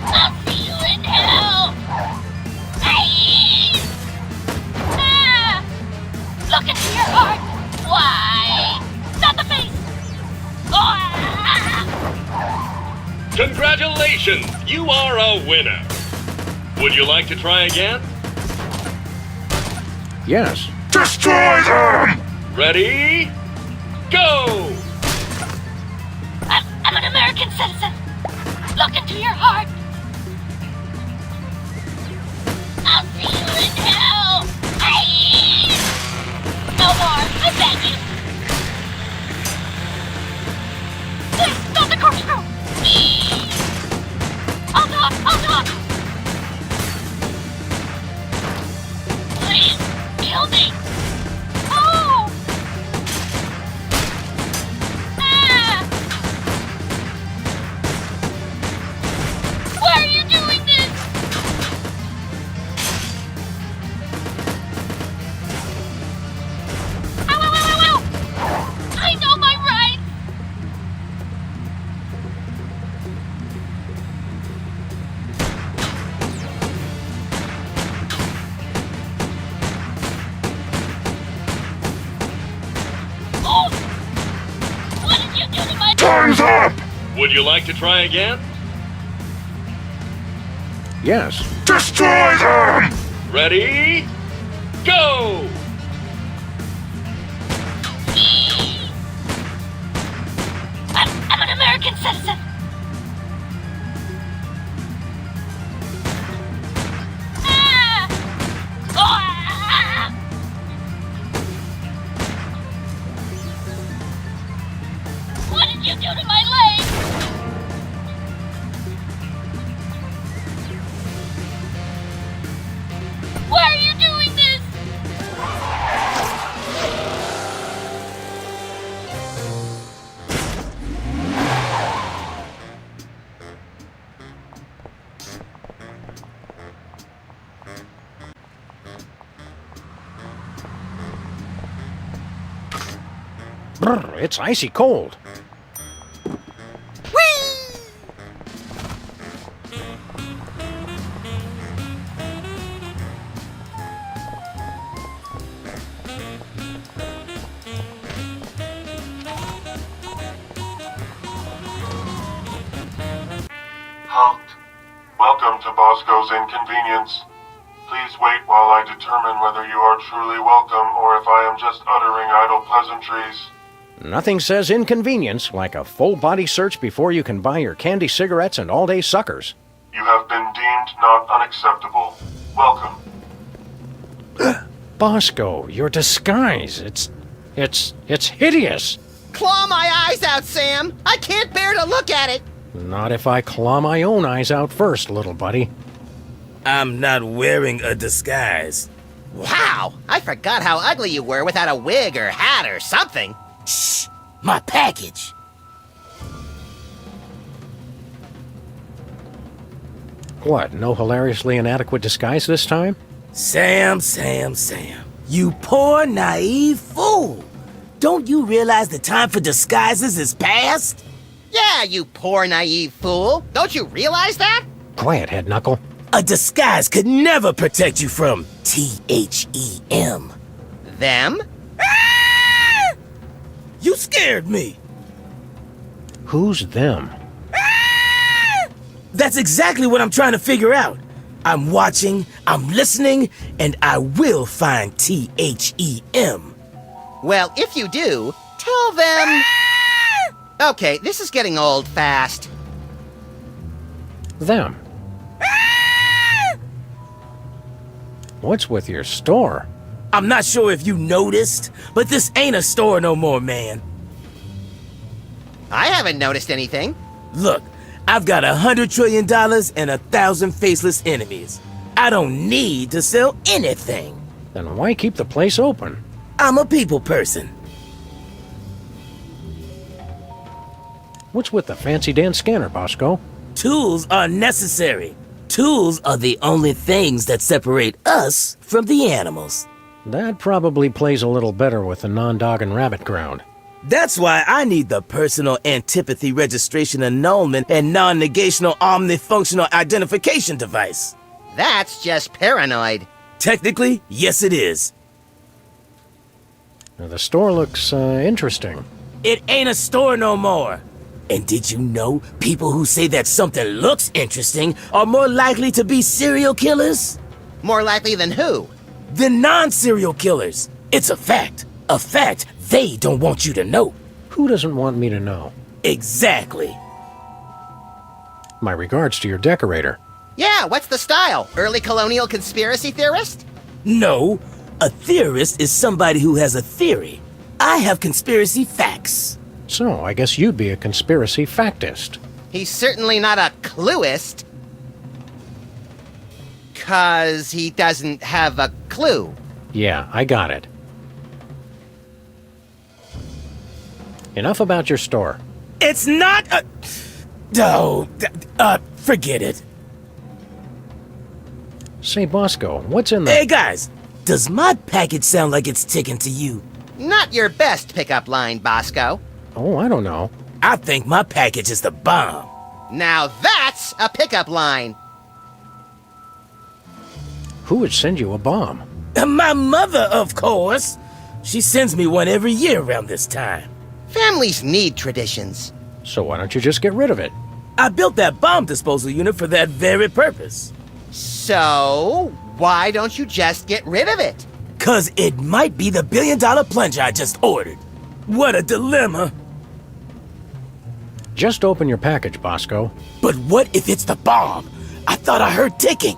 I'll see you in hell! Look into your heart! Why? Stop the face! Oh! Congratulations! You are a winner! Would you like to try again? Yes. Destroy them! Ready? Go! I'm an American citizen! Look into your heart! I'll see you in hell! No more, I beg you! Please, stop the corkscrew! I'll talk! Please, kill me! Oh! Why are you doing this? Ow! I know my rights! Oh! What did you do to my... Time's up! Would you like to try again? Yes. Destroy them! Ready? Go! I'm an American citizen. Ah! Ah! What did you do to my leg? Why are you doing this? Brr, it's icy cold. Halt. Welcome to Bosco's Inconvenience. Please wait while I determine whether you are truly welcome or if I am just uttering idle pleasantries. Nothing says inconvenience like a full-body search before you can buy your candy cigarettes and all-day suckers. You have been deemed not unacceptable. Welcome. Bosco, your disguise, it's hideous. Claw my eyes out, Sam! I can't bear to look at it! Not if I claw my own eyes out first, little buddy. I'm not wearing a disguise. Wow! I forgot how ugly you were without a wig or hat or something. Shh! My package! What, no hilariously inadequate disguise this time? Sam. You poor, naive fool! Don't you realize the time for disguises is past? Yeah, you poor naive fool. Don't you realize that? Quiet, Head Knuckle. A disguise could never protect you from THEM. Them? Ah! You scared me. Who's them? Ah! That's exactly what I'm trying to figure out. I'm watching, I'm listening, and I will find THEM. Well, if you do, tell them... Okay, this is getting old fast. Them. What's with your store? I'm not sure if you noticed, but this ain't a store no more, man. I haven't noticed anything. Look, I've got $100 trillion and 1,000 faceless enemies. I don't need to sell anything. Then why keep the place open? I'm a people person. What's with the fancy dance scanner, Bosco? Tools are necessary. Tools are the only things that separate us from the animals. That probably plays a little better with the non-dog and rabbit ground. That's why I need the personal antipathy registration annulment and non-negational omnifunctional identification device. That's just paranoid. Technically, yes it is. Now, the store looks, interesting. It ain't a store no more. And did you know people who say that something looks interesting are more likely to be serial killers? More likely than who? Than non-serial killers. It's a fact. A fact they don't want you to know. Who doesn't want me to know? Exactly. My regards to your decorator. Yeah, what's the style? Early colonial conspiracy theorist? No, a theorist is somebody who has a theory. I have conspiracy facts. So, I guess you'd be a conspiracy factist. He's certainly not a clueist. 'Cause he doesn't have a clue. Yeah, I got it. Enough about your store. It's not a... No, forget it. Say, Bosco, what's in the... Hey, guys, does my package sound like it's ticking to you? Not your best pickup line, Bosco. Oh, I don't know. I think my package is the bomb. Now that's a pickup line. Who would send you a bomb? My mother, of course. She sends me one every year around this time. Families need traditions. So why don't you just get rid of it? I built that bomb disposal unit for that very purpose. So, why don't you just get rid of it? 'Cause it might be the billion-dollar plunger I just ordered. What a dilemma. Just open your package, Bosco. But what if it's the bomb? I thought I heard ticking.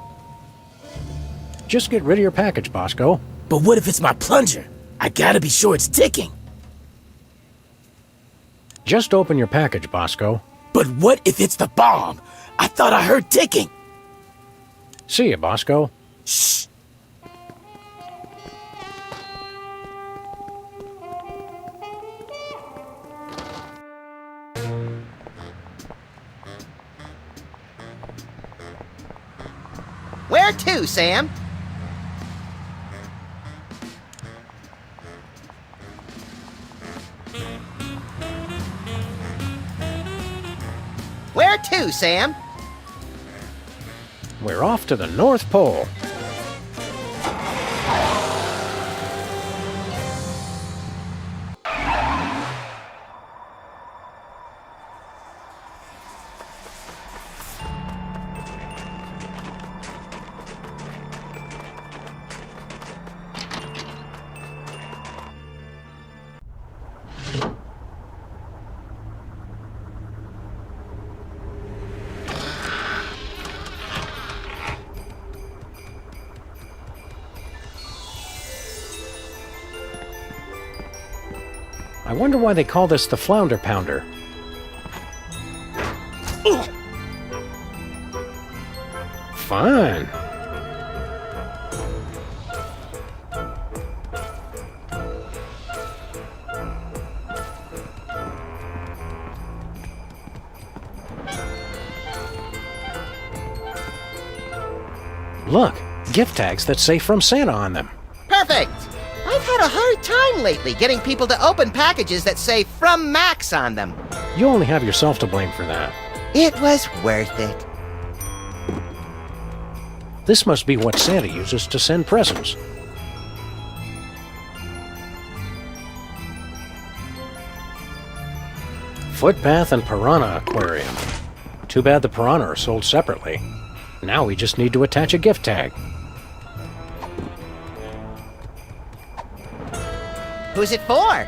Just get rid of your package, Bosco. But what if it's my plunger? I gotta be sure it's ticking. Just open your package, Bosco. But what if it's the bomb? I thought I heard ticking. See ya, Bosco. Shh. Where to, Sam? Where to, Sam? We're off to the North Pole. I wonder why they call this the Flounder Pounder. Fun. Look, gift tags that say From Santa on them. Perfect! I've had a hard time lately getting people to open packages that say From Max on them. You only have yourself to blame for that. It was worth it. This must be what Santa uses to send presents. Footbath and Piranha Aquarium. Too bad the piranha are sold separately. Now we just need to attach a gift tag. Who's it for?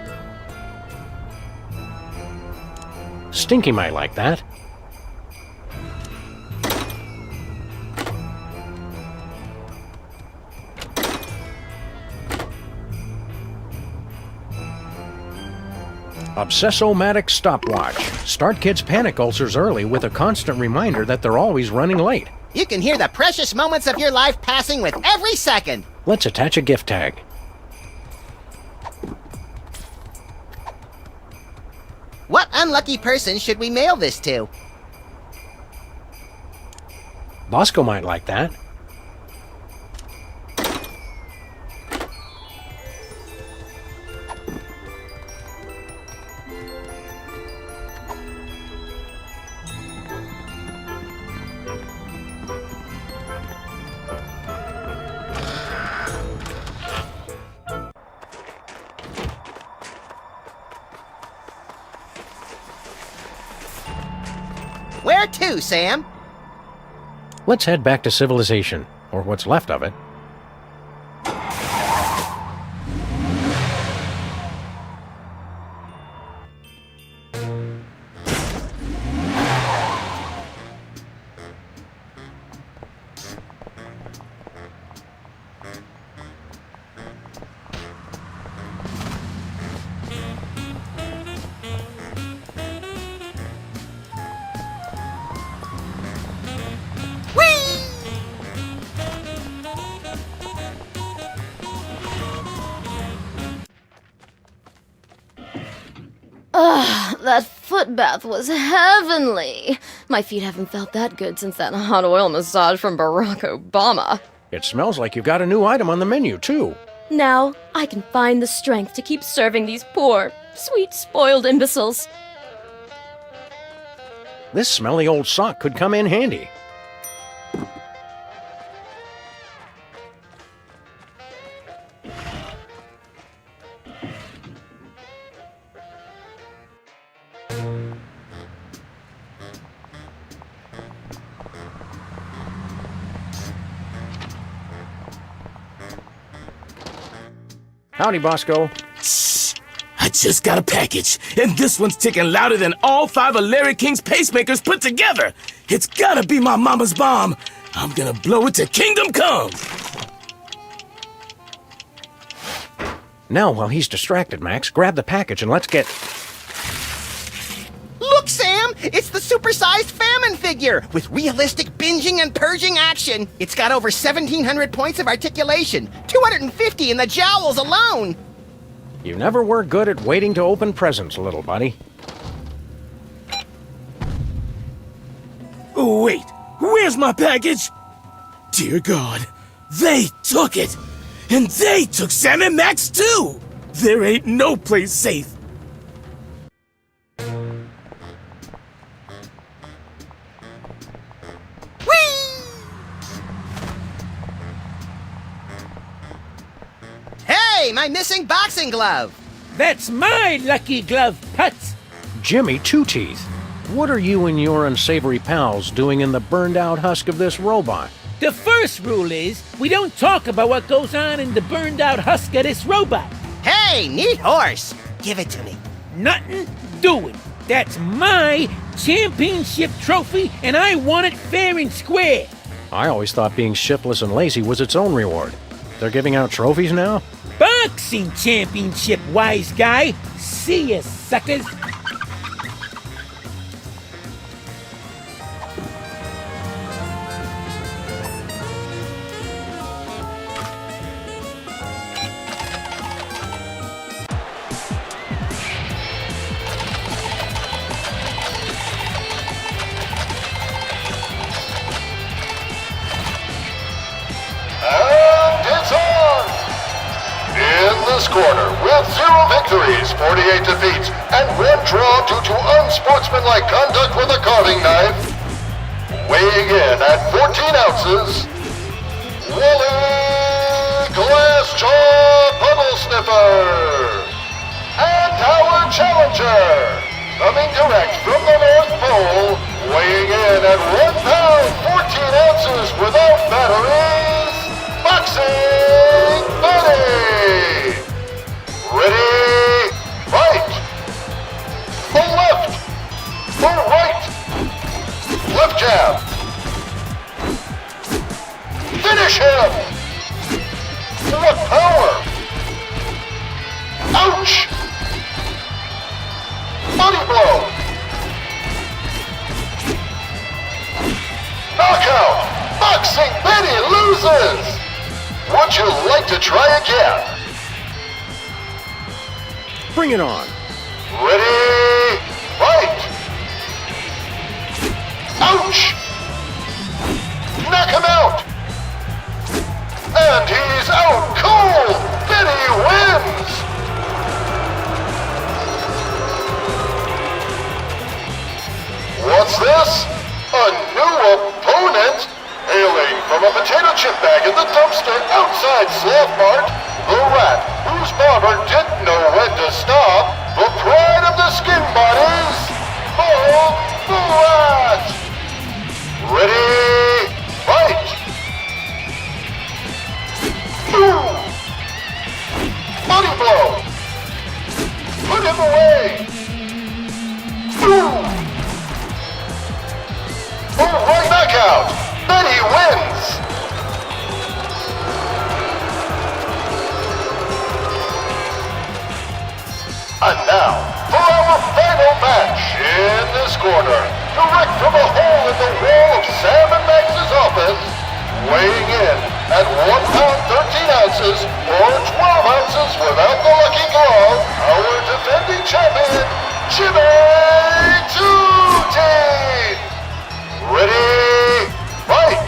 Stinky might like that. Obsessomatic stopwatch. Start kids' panic ulcers early with a constant reminder that they're always running late. You can hear the precious moments of your life passing with every second. Let's attach a gift tag. What unlucky person should we mail this to? Bosco might like that. Where to, Sam? Let's head back to civilization, or what's left of it. Ugh, that foot bath was heavenly. My feet haven't felt that good since that hot oil massage from Barack Obama. It smells like you've got a new item on the menu, too. Now, I can find the strength to keep serving these poor, sweet, spoiled imbeciles. This smelly old sock could come in handy. Howdy, Bosco. Shh! I just got a package, and this one's ticking louder than all 5 of Larry King's pacemakers put together. It's gotta be my mama's bomb. I'm gonna blow it to kingdom come. Now, while he's distracted, Max, grab the package and let's get... Look, Sam! It's the supersized famine figure with realistic binging and purging action. It's got over 1,700 points of articulation, 250 in the jowls alone. You never were good at waiting to open presents, little buddy. Oh, wait, where's my package? Dear God, they took it! And they took Sam and Max too! There ain't no place safe. Hey, my missing boxing glove! That's my lucky glove, Putz! Jimmy Two-Teeth, what are you and your unsavory pals doing in the burned-out husk of this robot? The first rule is, we don't talk about what goes on in the burned-out husk of this robot. Hey, neat horse! Give it to me. Nothing doing. That's my championship trophy, and I want it fair and square. I always thought being shiftless and lazy was its own reward. They're giving out trophies now? Boxing championship, wise guy. See ya, suckers. This quarter, with 0 victories, 48 defeats, and 1 draw due to unsportsmanlike conduct with a carving knife, weighing in at 14 ounces, Wooly Glassjaw Puddle Sniffer, and our challenger, coming direct from the North Pole, weighing in at 1 pound, 14 ounces without batteries, Boxing Buddy! Ready, fight! For left, for right, left jab. Finish him! What power! Ouch! Body blow! Knockout! Boxing Betty loses! Would you like to try again? Bring it on. Ready, fight! Ouch! Knock him out! And he's out cold! Betty wins! What's this? A new opponent? Hailing from a potato chip bag in the dumpster outside Sloth Mart, the rat whose barber didn't know when to stop, the pride of the skin bodies, the rat! Ready, fight! Boom! Body blow! Put him away! Boom! Right knockout! Betty wins! And now, for our final match in this corner, direct from a hole in the wall of Sam and Max's office, weighing in at 1 pound 13 ounces or 12 ounces without the lucky glove, our defending champion, Jimmy Two-Teeth! Ready, fight!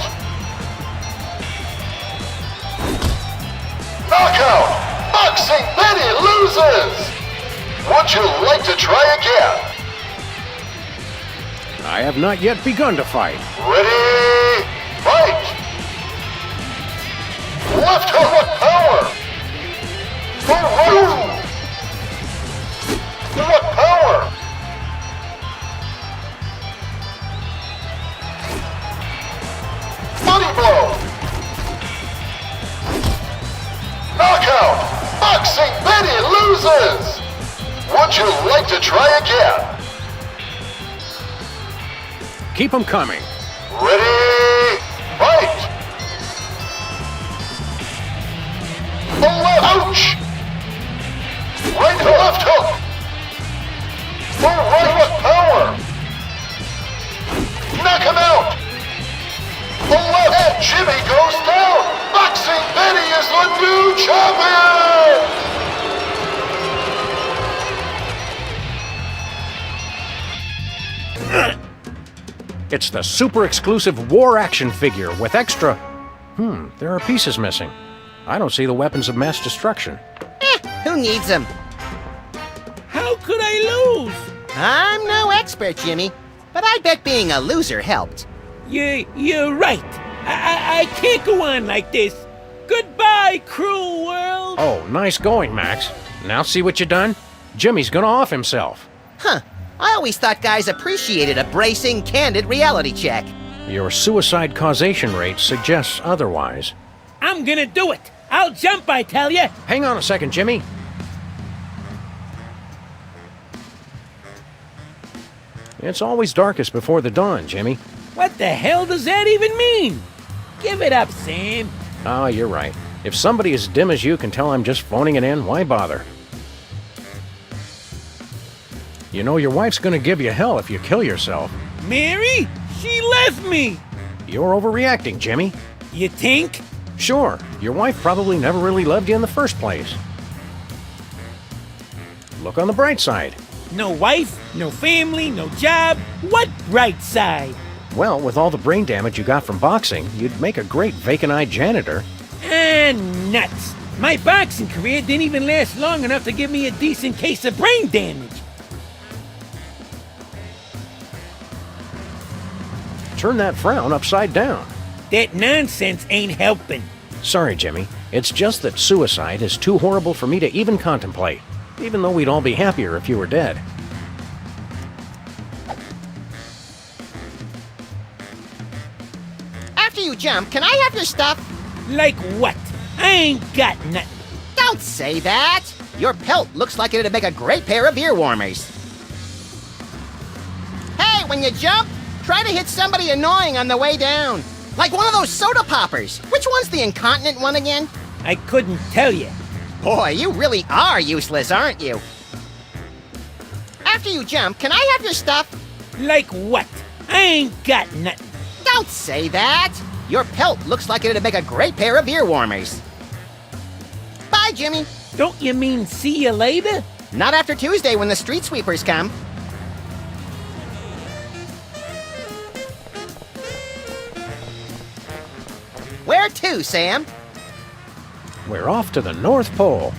Knockout! Boxing Betty loses! Would you like to try again? I have not yet begun to fight. Ready, fight! Left hook, what power! Right! What power! Body blow! Knockout! Boxing Betty loses! Would you like to try again? Keep 'em coming. Ready, fight! The left ouch! Right to left hook! The right with power! Knock him out! The left and Jimmy goes down! Boxing Betty is the new champion! It's the super exclusive war action figure with extra... there are pieces missing. I don't see the weapons of mass destruction. Who needs them? How could I lose? I'm no expert, Jimmy, but I bet being a loser helped. You're right. I can't go on like this. Goodbye, cruel world. Oh, nice going, Max. Now see what you done? Jimmy's gonna off himself. Huh. I always thought guys appreciated a bracing, candid reality check. Your suicide causation rate suggests otherwise. I'm gonna do it. I'll jump, I tell ya. Hang on a second, Jimmy. It's always darkest before the dawn, Jimmy. What the hell does that even mean? Give it up, Sam. Oh, you're right. If somebody as dim as you can tell I'm just phoning it in, why bother? You know, your wife's gonna give you hell if you kill yourself. Mary? She left me. You're overreacting, Jimmy. You think? Sure. Your wife probably never really loved you in the first place. Look on the bright side. No wife, no family, no job. What bright side? Well, with all the brain damage you got from boxing, you'd make a great vacant-eyed janitor. Nuts. My boxing career didn't even last long enough to give me a decent case of brain damage. Turn that frown upside down. That nonsense ain't helping. Sorry, Jimmy. It's just that suicide is too horrible for me to even contemplate, even though we'd all be happier if you were dead. After you jump, can I have your stuff? Like what? I ain't got nothing. Don't say that! Your pelt looks like it'd make a great pair of ear warmers. Hey, when you jump, try to hit somebody annoying on the way down. Like one of those soda poppers. Which one's the incontinent one again? I couldn't tell you. Boy, you really are useless, aren't you? After you jump, can I have your stuff? Like what? I ain't got nothing. Don't say that! Your pelt looks like it'd make a great pair of ear warmers. Bye, Jimmy. Don't you mean see you later? Not after Tuesday when the street sweepers come. Where to, Sam? We're off to the North Pole.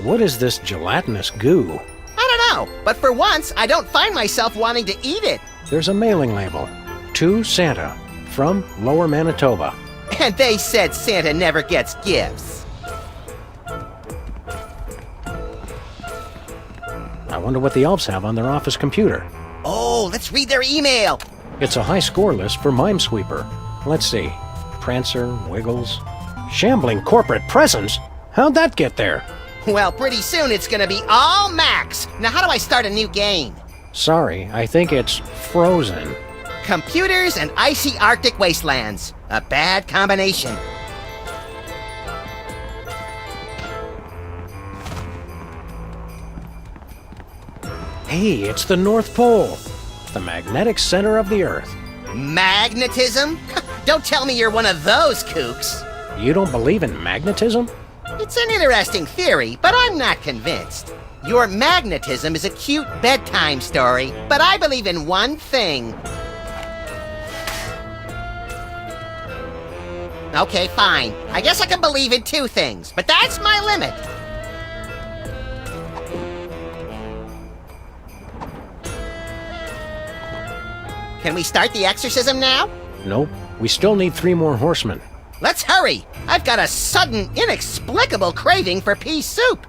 What is this gelatinous goo? I don't know, but for once, I don't find myself wanting to eat it. There's a mailing label. To Santa, from Lower Manitoba. And they said Santa never gets gifts. I wonder what the elves have on their office computer. Oh, let's read their email. It's a high score list for Mimesweeper. Let's see. Prancer, Wiggles. Shambling corporate presence? How'd that get there? Well, pretty soon it's gonna be all Max. Now how do I start a new game? Sorry, I think it's frozen. Computers and icy Arctic wastelands. A bad combination. Hey, it's the North Pole. The magnetic center of the Earth. Magnetism? Don't tell me you're one of those kooks. You don't believe in magnetism? It's an interesting theory, but I'm not convinced. Your magnetism is a cute bedtime story, but I believe in one thing. Okay, fine. I guess I can believe in 2 things, but that's my limit. Can we start the exorcism now? Nope. We still need 3 more horsemen. Let's hurry! I've got a sudden, inexplicable craving for pea soup.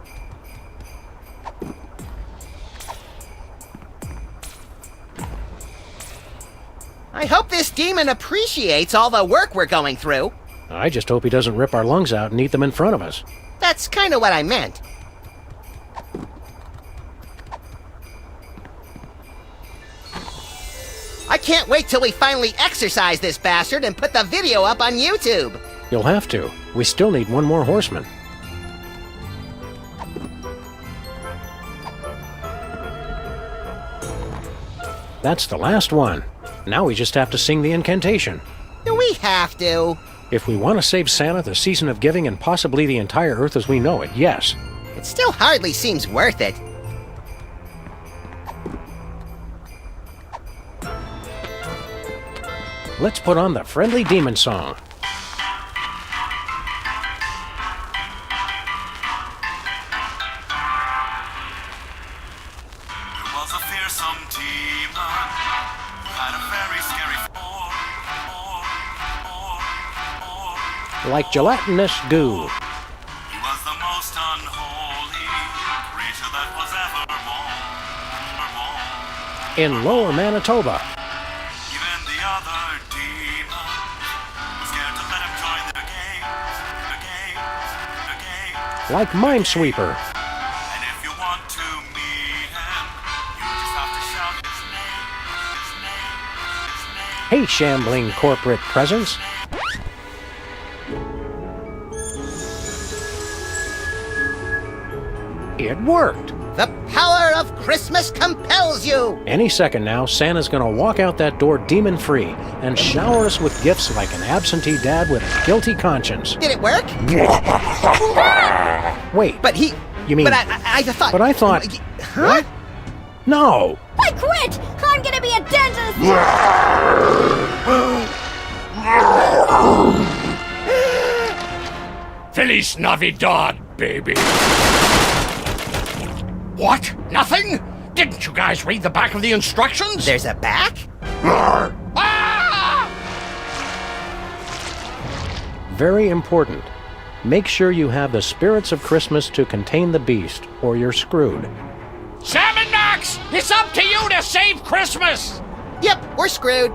I hope this demon appreciates all the work we're going through. I just hope he doesn't rip our lungs out and eat them in front of us. That's kind of what I meant. I can't wait till we finally exorcise this bastard and put the video up on YouTube. You'll have to. We still need 1 more horseman. That's the last one. Now we just have to sing the incantation. Do we have to? If we want to save Santa, the season of giving, and possibly the entire Earth as we know it, yes. It still hardly seems worth it. Let's put on the friendly demon song. There was a fearsome demon who had a very scary form. Like gelatinous goo. He was the most unholy creature that was ever born. In Lower Manitoba. Even the other demons were scared to let him join their games. Like Minesweeper. And if you want to meet him, you just have to shout his name. Hey, shambling corporate presence. It worked. The power of Christmas compels you. Any second now, Santa's gonna walk out that door demon-free and shower us with gifts like an absentee dad with a guilty conscience. Did it work? Wait. But he... You mean... But I thought... But I thought... Huh? What? No! I quit! I'm gonna be a dentist! Feliz Navidad, baby. What? Nothing? Didn't you guys read the back of the instructions? There's a back? Very important. Make sure you have the spirits of Christmas to contain the beast, or you're screwed. Sam and Max, it's up to you to save Christmas! Yep, we're screwed.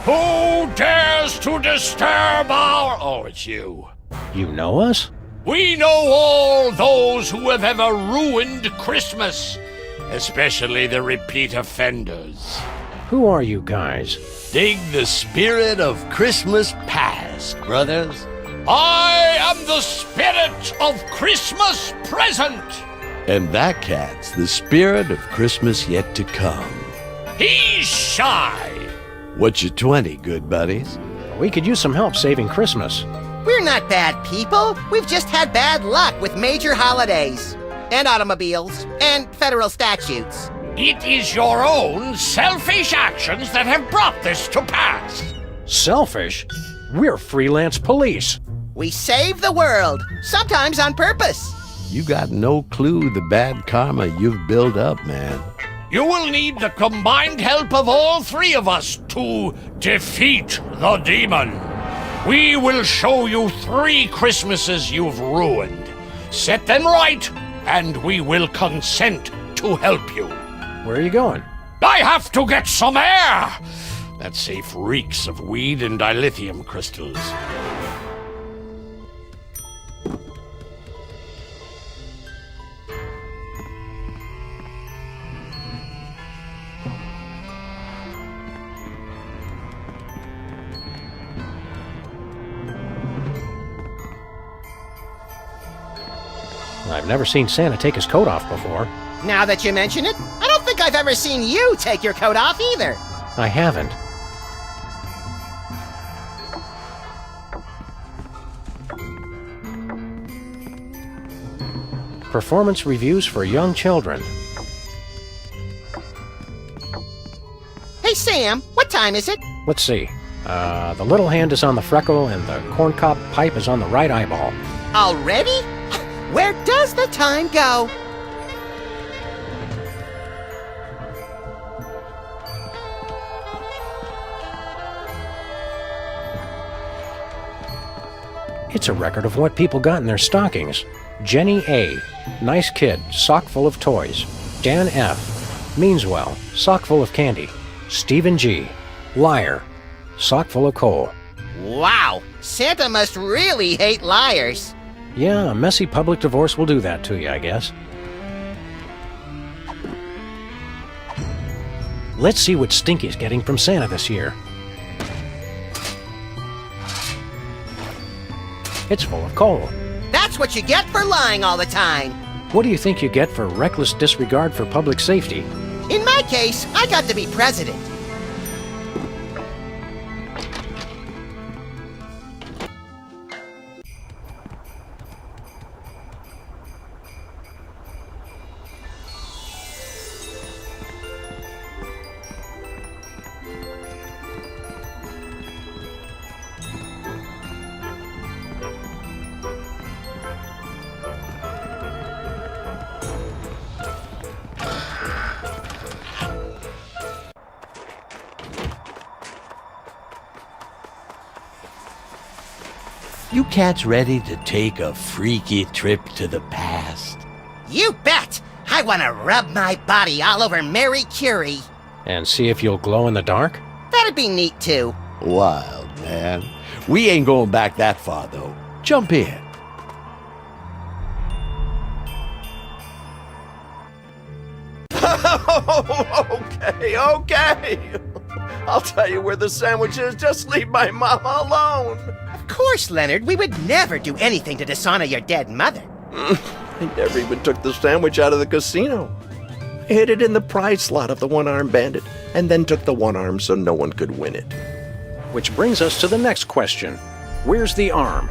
Who dares to disturb our... Oh, it's you. You know us? We know all those who have ever ruined Christmas, especially the repeat offenders. Who are you guys? Dig the spirit of Christmas past, brothers. I am the spirit of Christmas present. And that cat's the spirit of Christmas yet to come. He's shy. What's your 20, good buddies? We could use some help saving Christmas. We're not bad people. We've just had bad luck with major holidays. And automobiles. And federal statutes. It is your own selfish actions that have brought this to pass. Selfish? We're Freelance Police. We save the world. Sometimes on purpose. You got no clue the bad karma you've built up, man. You will need the combined help of all 3 of us to defeat the demon. We will show you 3 Christmases you've ruined. Set them right, and we will consent to help you. Where are you going? I have to get some air! That safe reeks of weed and dilithium crystals. I've never seen Santa take his coat off before. Now that you mention it, I don't think I've ever seen you take your coat off either. I haven't. Performance reviews for young children. Hey, Sam, what time is it? Let's see. The little hand is on the freckle and the corncob pipe is on the right eyeball. Already? Where does the time go? It's a record of what people got in their stockings. Jenny A. Nice kid, sock full of toys. Dan F. Means well, sock full of candy. Stephen G. Liar, sock full of coal. Wow, Santa must really hate liars. Yeah, a messy public divorce will do that to you, I guess. Let's see what Stinky's getting from Santa this year. It's full of coal. That's what you get for lying all the time. What do you think you get for reckless disregard for public safety? In my case, I got to be president. You cats ready to take a freaky trip to the past? You bet! I want to rub my body all over Mary Curie. And see if you'll glow in the dark? That'd be neat, too. Wild, man. We ain't going back that far, though. Jump in. Okay. I'll tell you where the sandwich is. Just leave my mama alone. Of course, Leonard. We would never do anything to dishonor your dead mother. I never even took the sandwich out of the casino. I hid it in the prize slot of the one-armed bandit, and then took the one arm so no one could win it. Which brings us to the next question. Where's the arm?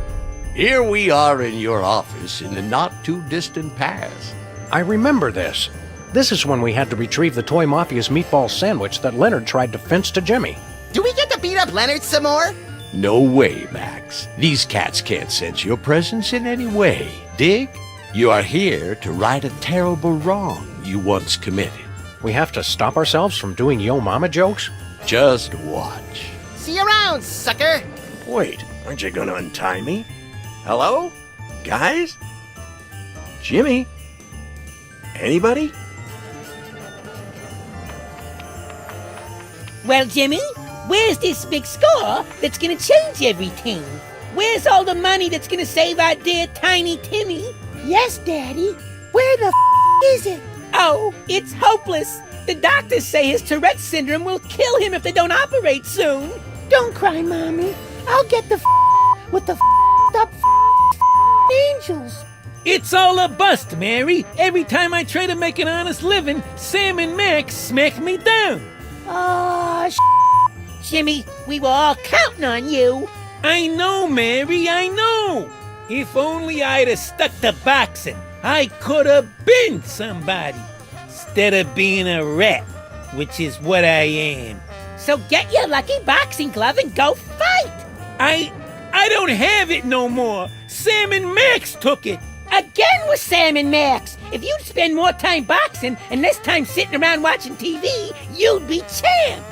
Here we are in your office in the not-too-distant past. I remember this. This is when we had to retrieve the Toy Mafia's meatball sandwich that Leonard tried to fence to Jimmy. Do we get to beat up Leonard some more? No way, Max. These cats can't sense your presence in any way. Dig? You are here to right a terrible wrong you once committed. We have to stop ourselves from doing yo mama jokes? Just watch. See you around, sucker! Wait, aren't you gonna untie me? Hello? Guys? Jimmy? Anybody? Well, Jimmy, where's this big score that's gonna change everything? Where's all the money that's gonna save our dear tiny Timmy? Yes, Daddy. Where the is it? Oh, it's hopeless. The doctors say his Tourette's syndrome will kill him if they don't operate soon. Don't cry, Mommy. I'll get the with the up angels. It's all a bust, Mary. Every time I try to make an honest living, Sam and Max smack me down. Ah, Jimmy, we were all counting on you. I know, Mary, I know. If only I'd have stuck to boxing, I could have been somebody. Instead of being a rat, which is what I am. So get your lucky boxing glove and go fight. I don't have it no more. Sam and Max took it. Again with Sam and Max. If you'd spend more time boxing and less time sitting around watching TV, you'd be champ.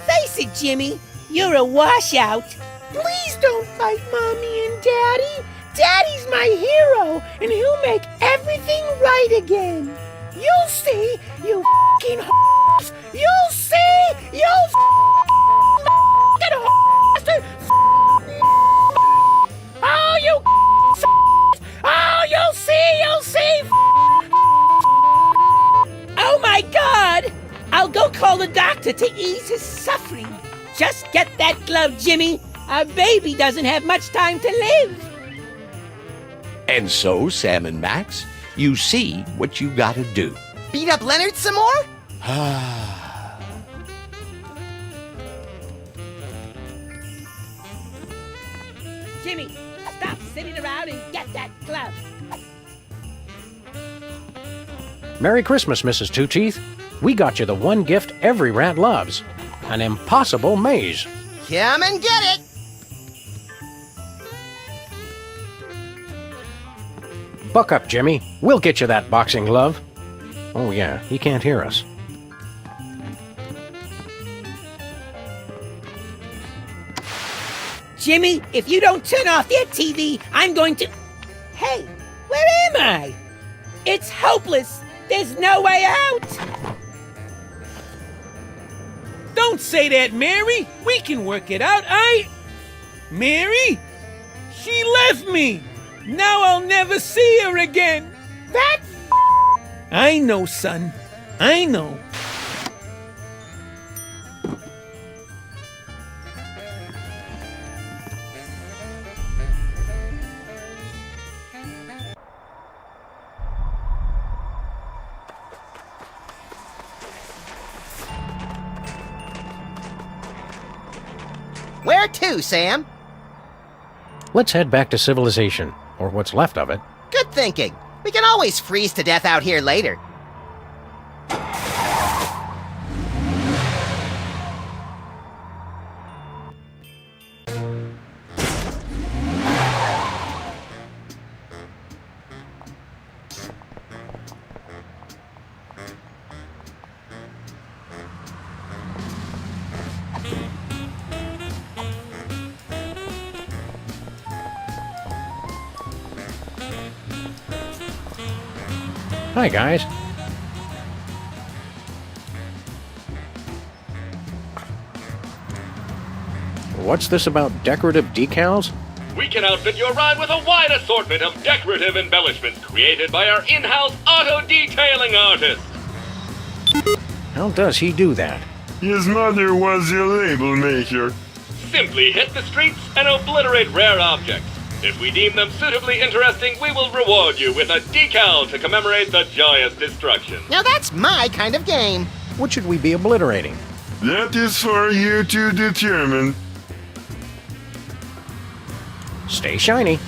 Face it, Jimmy, you're a washout. Please don't fight Mommy and Daddy. Daddy's my hero, and he'll make everything right again. You'll see, you f***ing h***s. You'll see, you'll f***ing h***s. Oh, you f***s. Oh, you'll see, you'll see. Oh, my God. I'll go call the doctor to ease his suffering. Just get that glove, Jimmy. Our baby doesn't have much time to live. And so, Sam and Max, You see what you gotta do. Beat up Leonard some more? Jimmy, stop sitting around and get that glove. Merry Christmas, Mrs. Two Teeth. We got you the one gift every rat loves. An impossible maze. Come and get it! Buck up, Jimmy. We'll get you that boxing glove. Oh yeah, he can't hear us. Jimmy, if you don't turn off that TV, I'm going to... Hey, where am I? It's hopeless. There's no way out. Don't say that, Mary. We can work it out. Mary? She left me. Now I'll never see her again. That's... I know, son. I know. Where to, Sam? Let's head back to civilization, or what's left of it. Good thinking. We can always freeze to death out here later. Hi, guys. What's this about decorative decals? We can outfit your ride with a wide assortment of decorative embellishments created by our in-house auto detailing artist. How does he do that? His mother was a label maker. Simply hit the streets and obliterate rare objects. If we deem them suitably interesting, we will reward you with a decal to commemorate the joyous destruction. Now that's my kind of game. What should we be obliterating? That is for you to determine. Stay shiny.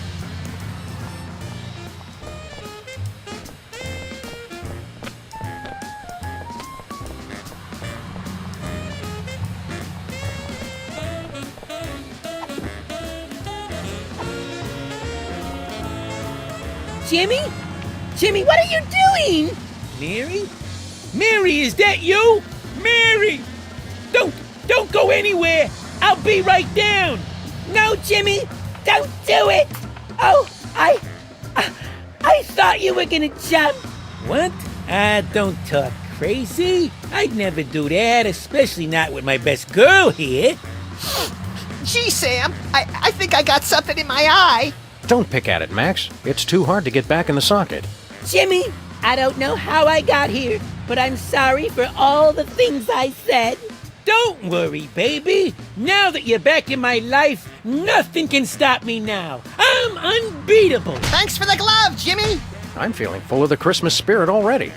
Jimmy? Jimmy, what are you doing? Mary? Mary, is that you? Mary! Don't go anywhere! I'll be right down! No, Jimmy! Don't do it! Oh, I thought you were gonna jump. What? Don't talk crazy. I'd never do that, especially not with my best girl here. Gee, Sam, I think I got something in my eye. Don't pick at it, Max. It's too hard to get back in the socket. Jimmy, I don't know how I got here, but I'm sorry for all the things I said. Don't worry, baby. Now that you're back in my life, nothing can stop me now. I'm unbeatable. Thanks for the glove, Jimmy. I'm feeling full of the Christmas spirit already.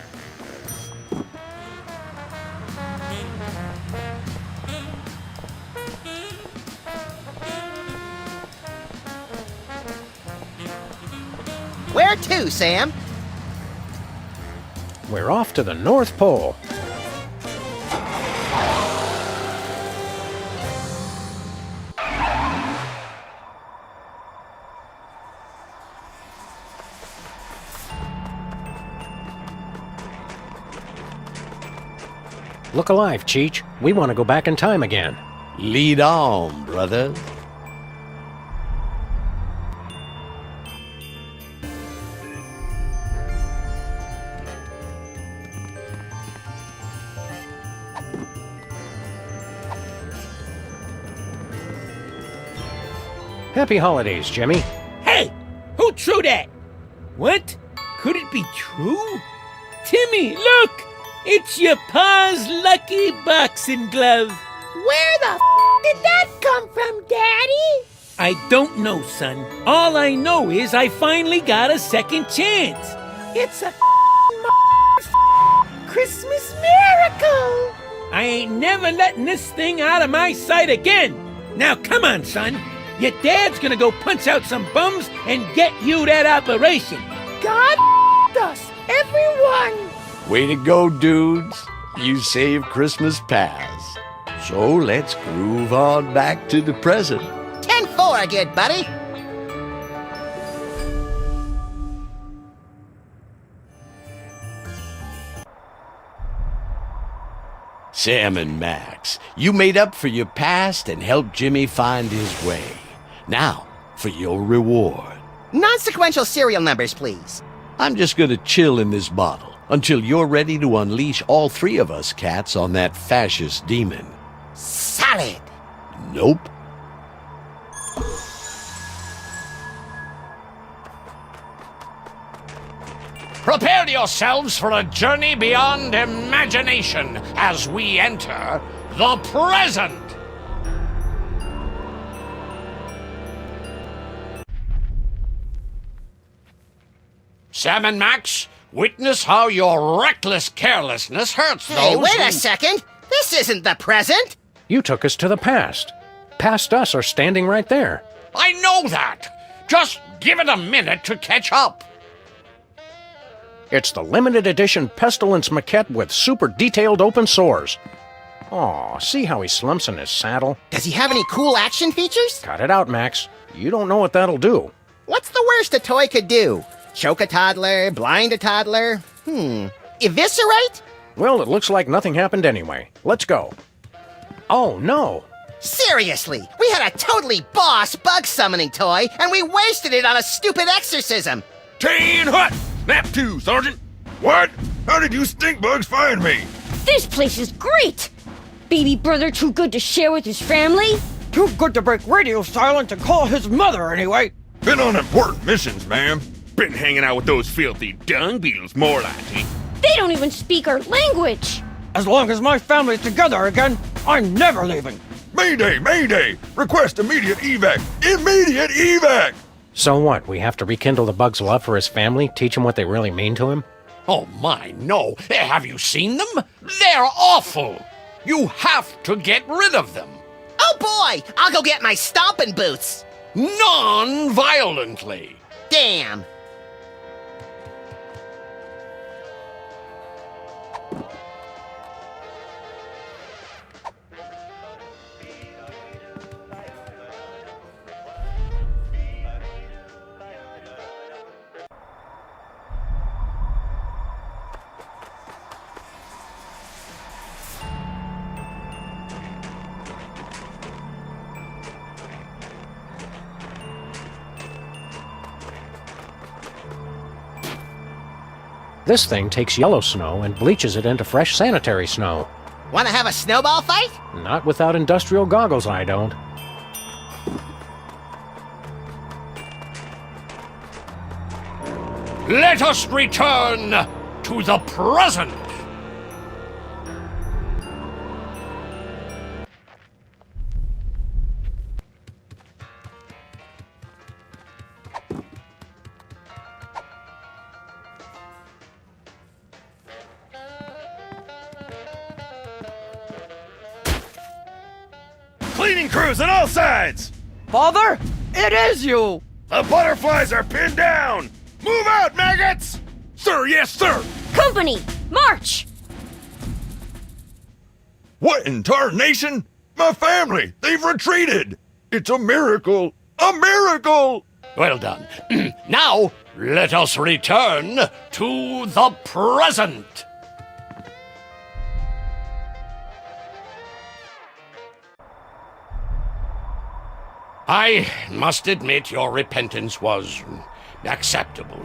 Where to, Sam? We're off to the North Pole. Look alive, Cheech. We want to go back in time again. Lead on, brother. Happy holidays, Jimmy. Hey! Who threw that? What? Could it be true? Timmy, look! It's your pa's lucky boxing glove. Where the did that come from, Daddy? I don't know, son. All I know is I finally got a second chance. It's a Christmas miracle! I ain't never letting this thing out of my sight again. Now come on, son. Your dad's gonna go punch out some bums and get you that operation. God us, everyone! Way to go, dudes. You saved Christmas past. So let's groove on back to the present. 10-4, good buddy. Sam and Max, you made up for your past and helped Jimmy find his way. Now, for your reward. Non-sequential serial numbers, please. I'm just gonna chill in this bottle until you're ready to unleash all three of us cats on that fascist demon. Solid. Nope. Prepare yourselves for a journey beyond imagination as we enter the present. Sam and Max, witness how your reckless carelessness hurts those Hey, wait who... a second! This isn't the present! You took us to the past. Past us are standing right there. I know that! Just give it a minute to catch up. It's the limited edition Pestilence maquette with super detailed open sores. Aw, see how he slumps in his saddle? Does he have any cool action features? Cut it out, Max. You don't know what that'll do. What's the worst a toy could do? Choke a toddler? Blind a toddler? Eviscerate? Well, it looks like nothing happened anyway. Let's go. Oh, no. Seriously, we had a totally boss bug summoning toy, and we wasted it on a stupid exorcism. Teen Hut! Snap 2, Sergeant! What? How did you stink bugs find me? This place is great! Baby brother too good to share with his family? Too good to break radio silence and call his mother anyway. Been on important missions, ma'am. Been hanging out with those filthy dung beetles, more like it. They don't even speak our language! As long as my family's together again, I'm never leaving. Mayday! Mayday! Request immediate evac! Immediate evac! So what, we have to rekindle the bug's love for his family, teach him what they really mean to him? Oh my, no. Have you seen them? They're awful. You have to get rid of them. Oh boy! I'll go get my stomping boots! Non-violently. Damn! This thing takes yellow snow and bleaches it into fresh sanitary snow. Wanna have a snowball fight? Not without industrial goggles, I don't. Let us return to the present. Cleaning crews on all sides! Father, it is you! The butterflies are pinned down! Move out, maggots! Sir, yes, sir! Company, march! What in tarnation? My family! They've retreated! It's a miracle! A miracle! Well done. Now, let us return to the present. I must admit your repentance was acceptable.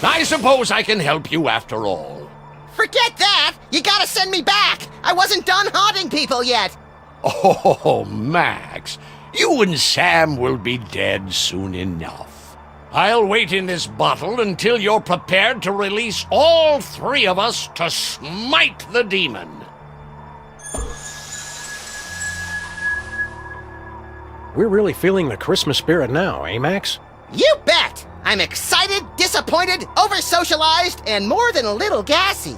I suppose I can help you after all. Forget that! You gotta send me back! I wasn't done haunting people yet! Oh, Max, you and Sam will be dead soon enough. I'll wait in this bottle until you're prepared to release all three of us to smite the demon. We're really feeling the Christmas spirit now, eh, Max? You bet! I'm excited, disappointed, over-socialized, and more than a little gassy.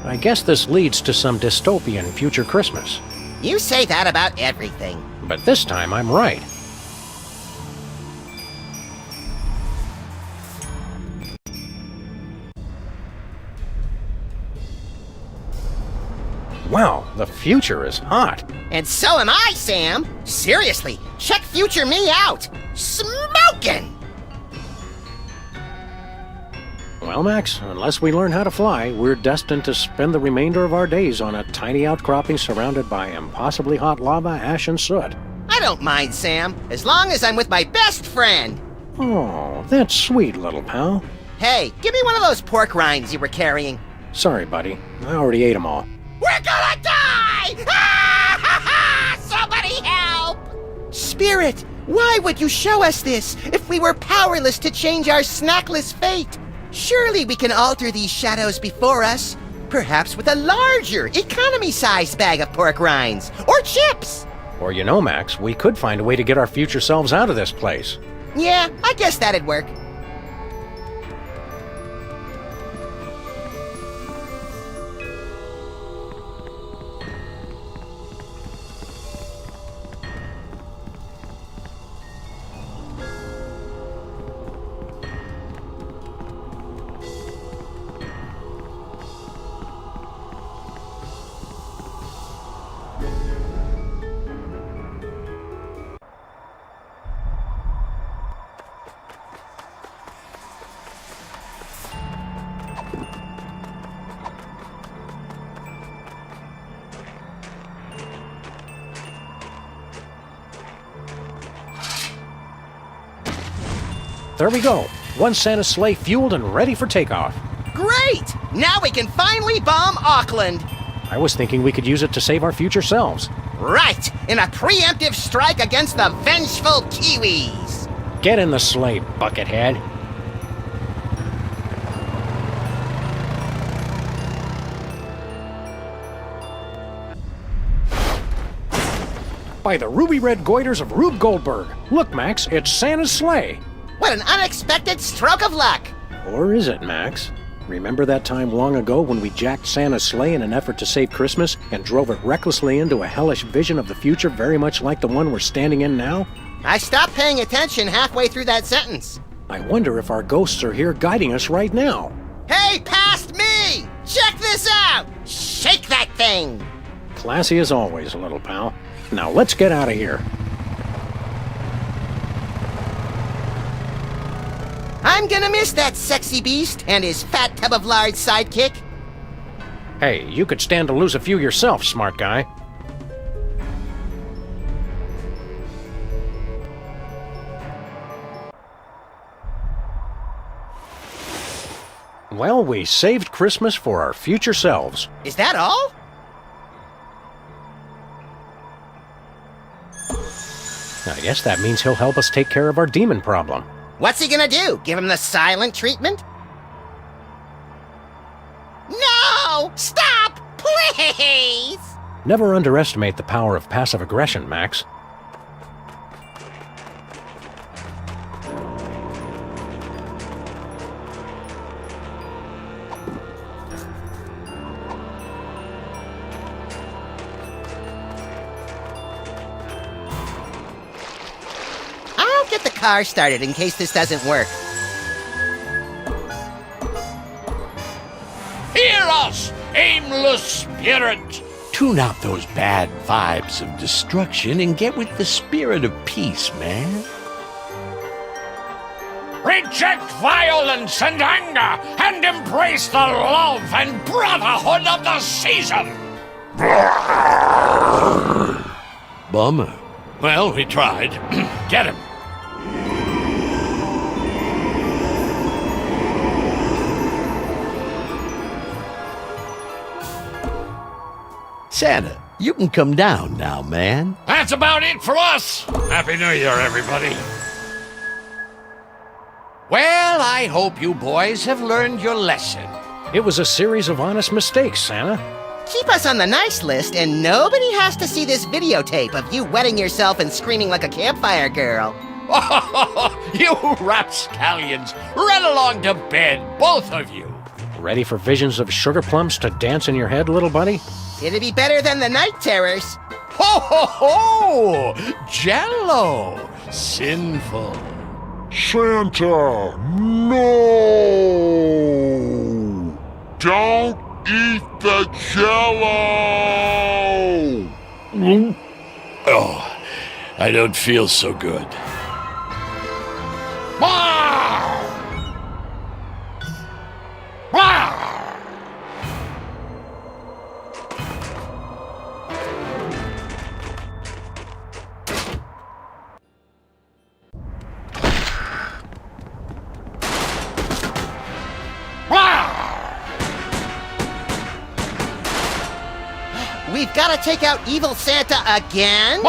I guess this leads to some dystopian future Christmas. You say that about everything. But this time I'm right. Wow, the future is hot. And so am I, Sam. Seriously, check future me out. Smoking! Well, Max, unless we learn how to fly, we're destined to spend the remainder of our days on a tiny outcropping surrounded by impossibly hot lava, ash, and soot. I don't mind, Sam, as long as I'm with my best friend. Oh, that's sweet, little pal. Hey, give me one of those pork rinds you were carrying. Sorry, buddy. I already ate them all. We're gonna die! Somebody help! Spirit, why would you show us this if we were powerless to change our snackless fate? Surely we can alter these shadows before us. Perhaps with a larger, economy-sized bag of pork rinds. Or chips! Or you know, Max, we could find a way to get our future selves out of this place. Yeah, I guess that'd work. There we go. One Santa's sleigh fueled and ready for takeoff. Great! Now we can finally bomb Auckland. I was thinking we could use it to save our future selves. Right! In a preemptive strike against the vengeful Kiwis! Get in the sleigh, buckethead. By the ruby-red goiters of Rube Goldberg. Look, Max, it's Santa's sleigh. What an unexpected stroke of luck! Or is it, Max? Remember that time long ago when we jacked Santa's sleigh in an effort to save Christmas and drove it recklessly into a hellish vision of the future very much like the one we're standing in now? I stopped paying attention halfway through that sentence. I wonder if our ghosts are here guiding us right now. Hey, past me! Check this out! Shake that thing! Classy as always, little pal. Now let's get out of here. I'm gonna miss that sexy beast and his fat tub of lard sidekick. Hey, you could stand to lose a few yourself, smart guy. Well, we saved Christmas for our future selves. Is that all? I guess that means he'll help us take care of our demon problem. What's he gonna do? Give him the silent treatment? No! Stop! Please! Never underestimate the power of passive aggression, Max. I'll get the car started in case this doesn't work. Hear us, aimless spirit! Tune out those bad vibes of destruction and get with the spirit of peace, man. Reject violence and anger and embrace the love and brotherhood of the season! Bummer. Well, we tried. Get him. Santa, you can come down now, man. That's about it for us. Happy New Year, everybody. Well, I hope you boys have learned your lesson. It was a series of honest mistakes, Santa. Keep us on the nice list, and nobody has to see this videotape of you wetting yourself and screaming like a campfire girl. You rapscallions! Run along to bed, both of you! Ready for visions of sugar plums to dance in your head, little buddy? It'd be better than the night terrors. Ho ho ho! Jello! Sinful. Santa, no! Don't eat the Jello! Oh, I don't feel so good. We've got to take out evil Santa again?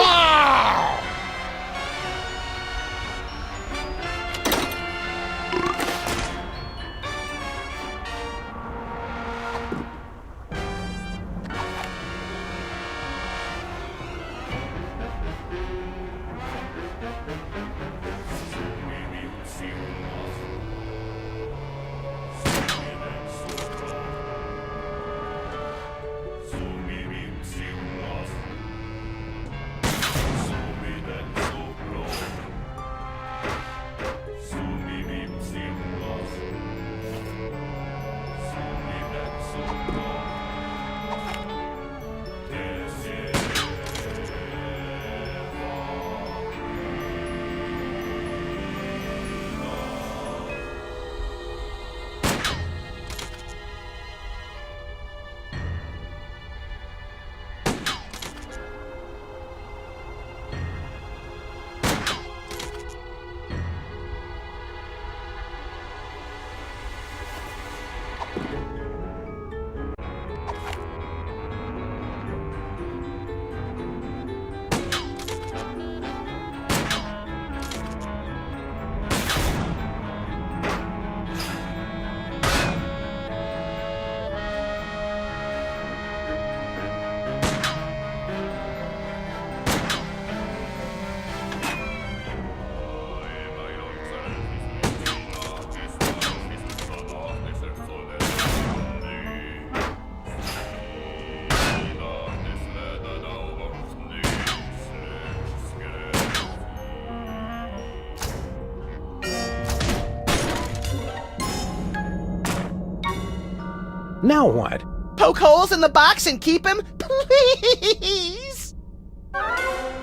Now what? Poke holes in the box and keep him, please?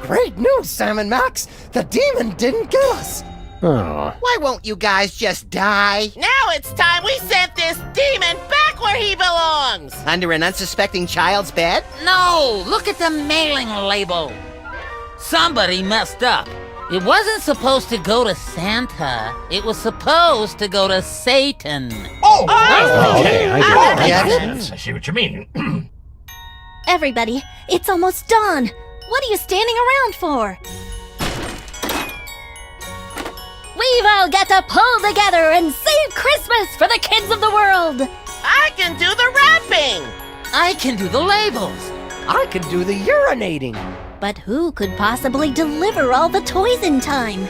Great news, Sam and Max! The demon didn't get us! Oh. Why won't you guys just die? Now it's time we sent this demon back where he belongs! Under an unsuspecting child's bed? No! Look at the mailing label! Somebody messed up. It wasn't supposed to go to Santa. It was supposed to go to Satan. Oh! Okay, I get it. I see what you mean. Everybody, it's almost dawn. What are you standing around for? We've all got to pull together and save Christmas for the kids of the world. I can do the wrapping! I can do the labels. I can do the urinating. But who could possibly deliver all the toys in time?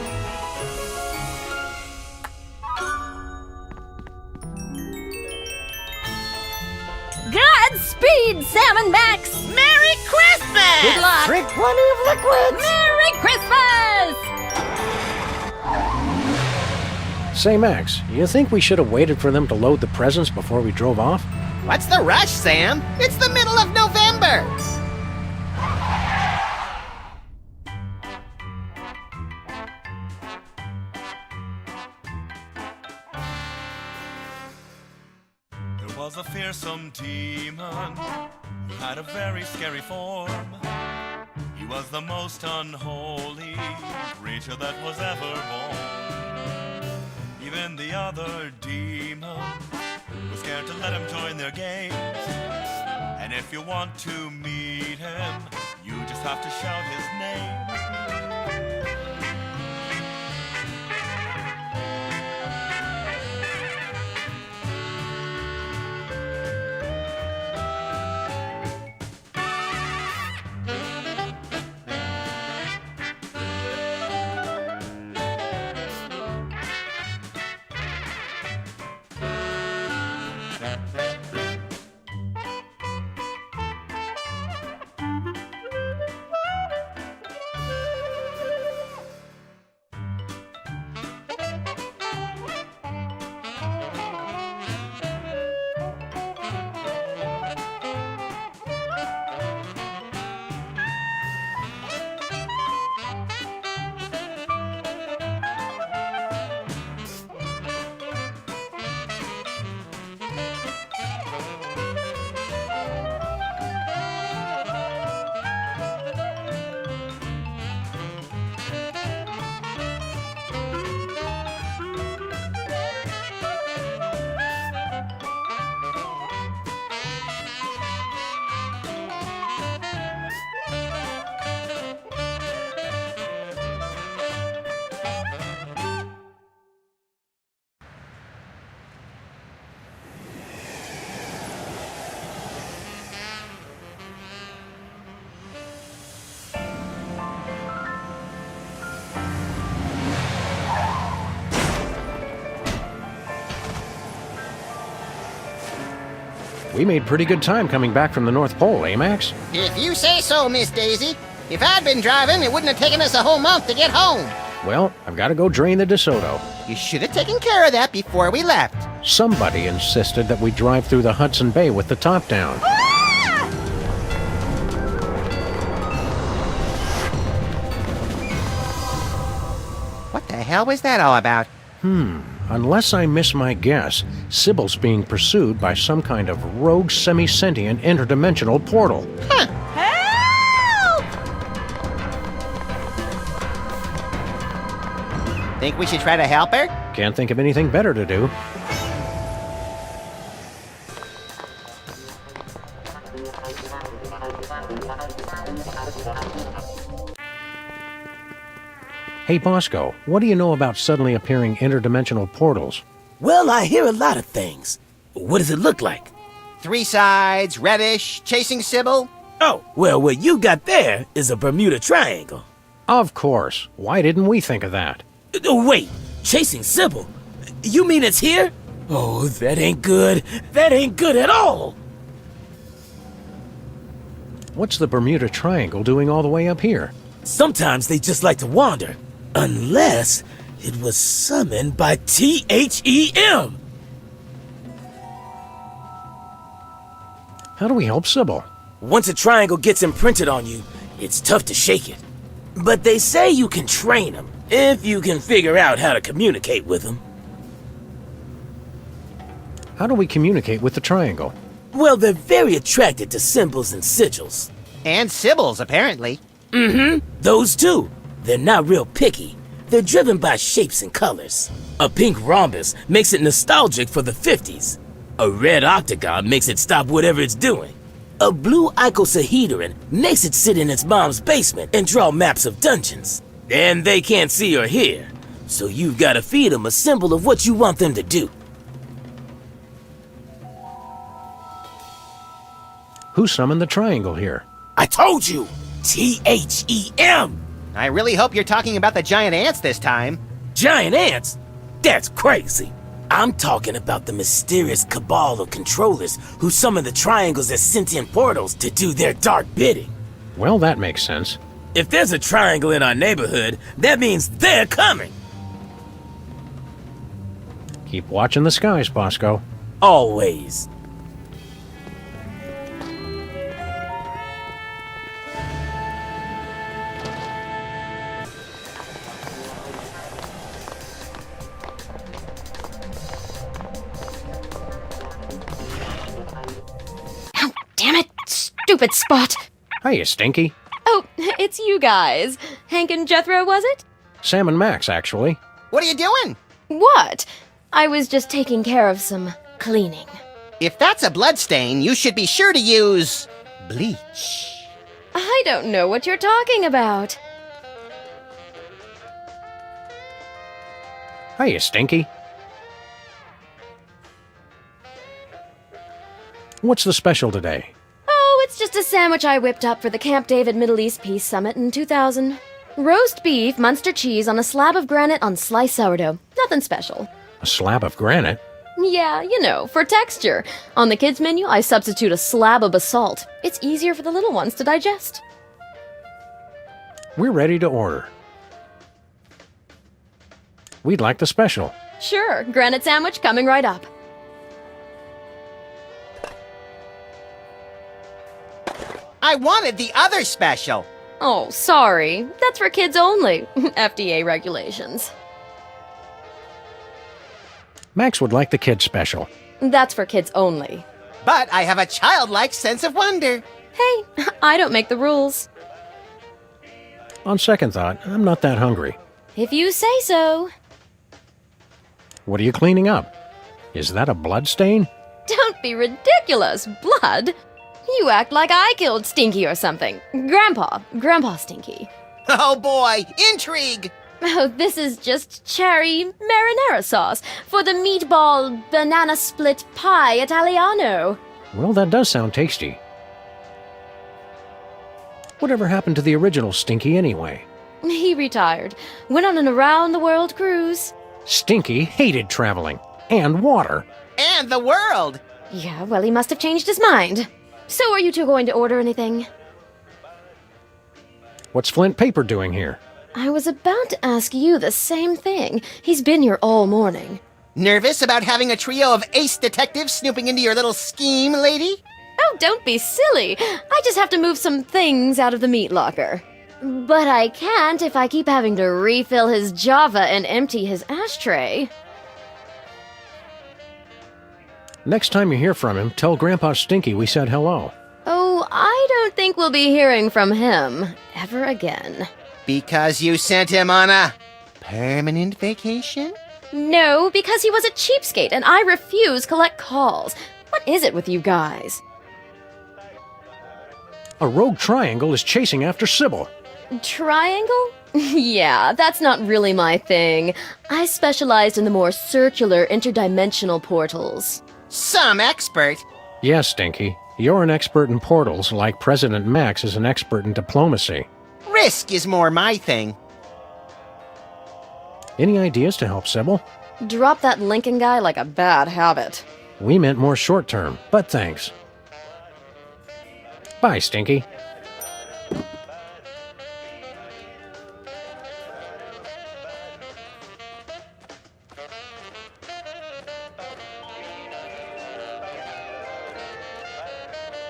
Godspeed, Sam and Max! Merry Christmas! Good luck. Drink plenty of liquids! Merry Christmas! Say, Max, you think we should have waited for them to load the presents before we drove off? What's the rush, Sam? It's the middle of November! There was a fearsome demon who had a very scary form. He was the most unholy creature that was ever born. Even the other demons were scared to let him join their games. And if you want to meet him, you just have to shout his name. We made pretty good time coming back from the North Pole, eh, Max? If you say so, Miss Daisy. If I'd been driving, it wouldn't have taken us a whole month to get home. Well, I've got to go drain the DeSoto. You should have taken care of that before we left. Somebody insisted that we drive through the Hudson Bay with the top down. What the hell was that all about? Unless I miss my guess, Sybil's being pursued by some kind of rogue semi-sentient interdimensional portal. Huh. Think we should try to help her? Can't think of anything better to do. Hey, Bosco, what do you know about suddenly appearing interdimensional portals? Well, I hear a lot of things. What does it look like? 3 sides, reddish, chasing Sybil. Oh, well, what you got there is a Bermuda Triangle. Of course. Why didn't we think of that? Wait, chasing Sybil? You mean it's here? Oh, that ain't good. That ain't good at all. What's the Bermuda Triangle doing all the way up here? Sometimes they just like to wander. Unless it was summoned by THEM. How do we help Sybil? Once a triangle gets imprinted on you, it's tough to shake it. But they say you can train them, if you can figure out how to communicate with them. How do we communicate with the triangle? Well, they're very attracted to symbols and sigils. And Sybil's, apparently. Those two. They're not real picky. They're driven by shapes and colors. A pink rhombus makes it nostalgic for the 50s. A red octagon makes it stop whatever it's doing. A blue icosahedron makes it sit in its mom's basement and draw maps of dungeons. And they can't see or hear, so you've got to feed them a symbol of what you want them to do. Who summoned the triangle here? I told you! THEM! I really hope you're talking about the giant ants this time. Giant ants? That's crazy. I'm talking about the mysterious cabal of controllers who summon the triangles as sentient portals to do their dark bidding. Well, that makes sense. If there's a triangle in our neighborhood, that means they're coming. Keep watching the skies, Bosco. Always. Damn it! Stupid spot! Hiya, Stinky. Oh, it's you guys. Hank and Jethro, was it? Sam and Max, actually. What are you doing? What? I was just taking care of some cleaning. If that's a bloodstain, you should be sure to use bleach. I don't know what you're talking about. Hiya, Stinky. What's the special today? Oh, it's just a sandwich I whipped up for the Camp David Middle East Peace Summit in 2000. Roast beef, Munster cheese on a slab of granite on sliced sourdough. Nothing special. A slab of granite? Yeah, you know, for texture. On the kids' menu, I substitute a slab of basalt. It's easier for the little ones to digest. We're ready to order. We'd like the special. Sure, granite sandwich coming right up. I wanted the other special. Oh, sorry. That's for kids only. FDA regulations. Max would like the kids special. That's for kids only. But I have a childlike sense of wonder. Hey, I don't make the rules. On second thought, I'm not that hungry. If you say so. What are you cleaning up? Is that a blood stain? Don't be ridiculous. Blood? You act like I killed Stinky or something. Grandpa Stinky. Oh boy, intrigue! Oh, this is just cherry marinara sauce for the meatball banana split pie Italiano. Well, that does sound tasty. Whatever happened to the original Stinky anyway? He retired. Went on an around-the-world cruise. Stinky hated traveling. And water. And the world. Yeah, well, he must have changed his mind. So are you two going to order anything? What's Flint Paper doing here? I was about to ask you the same thing. He's been here all morning. Nervous about having a trio of ace detectives snooping into your little scheme, lady? Oh, don't be silly. I just have to move some things out of the meat locker. But I can't if I keep having to refill his Java and empty his ashtray. Next time you hear from him, tell Grandpa Stinky we said hello. Oh, I don't think we'll be hearing from him ever again. Because you sent him on a permanent vacation? No, because he was a cheapskate and I refuse collect calls. What is it with you guys? A rogue triangle is chasing after Sybil. Triangle? Yeah, that's not really my thing. I specialized in the more circular interdimensional portals. Some expert. Yes, Stinky. You're an expert in portals, like President Max is an expert in diplomacy. Risk is more my thing. Any ideas to help Sybil? Drop that Lincoln guy like a bad habit. We meant more short-term, but thanks. Bye, Stinky.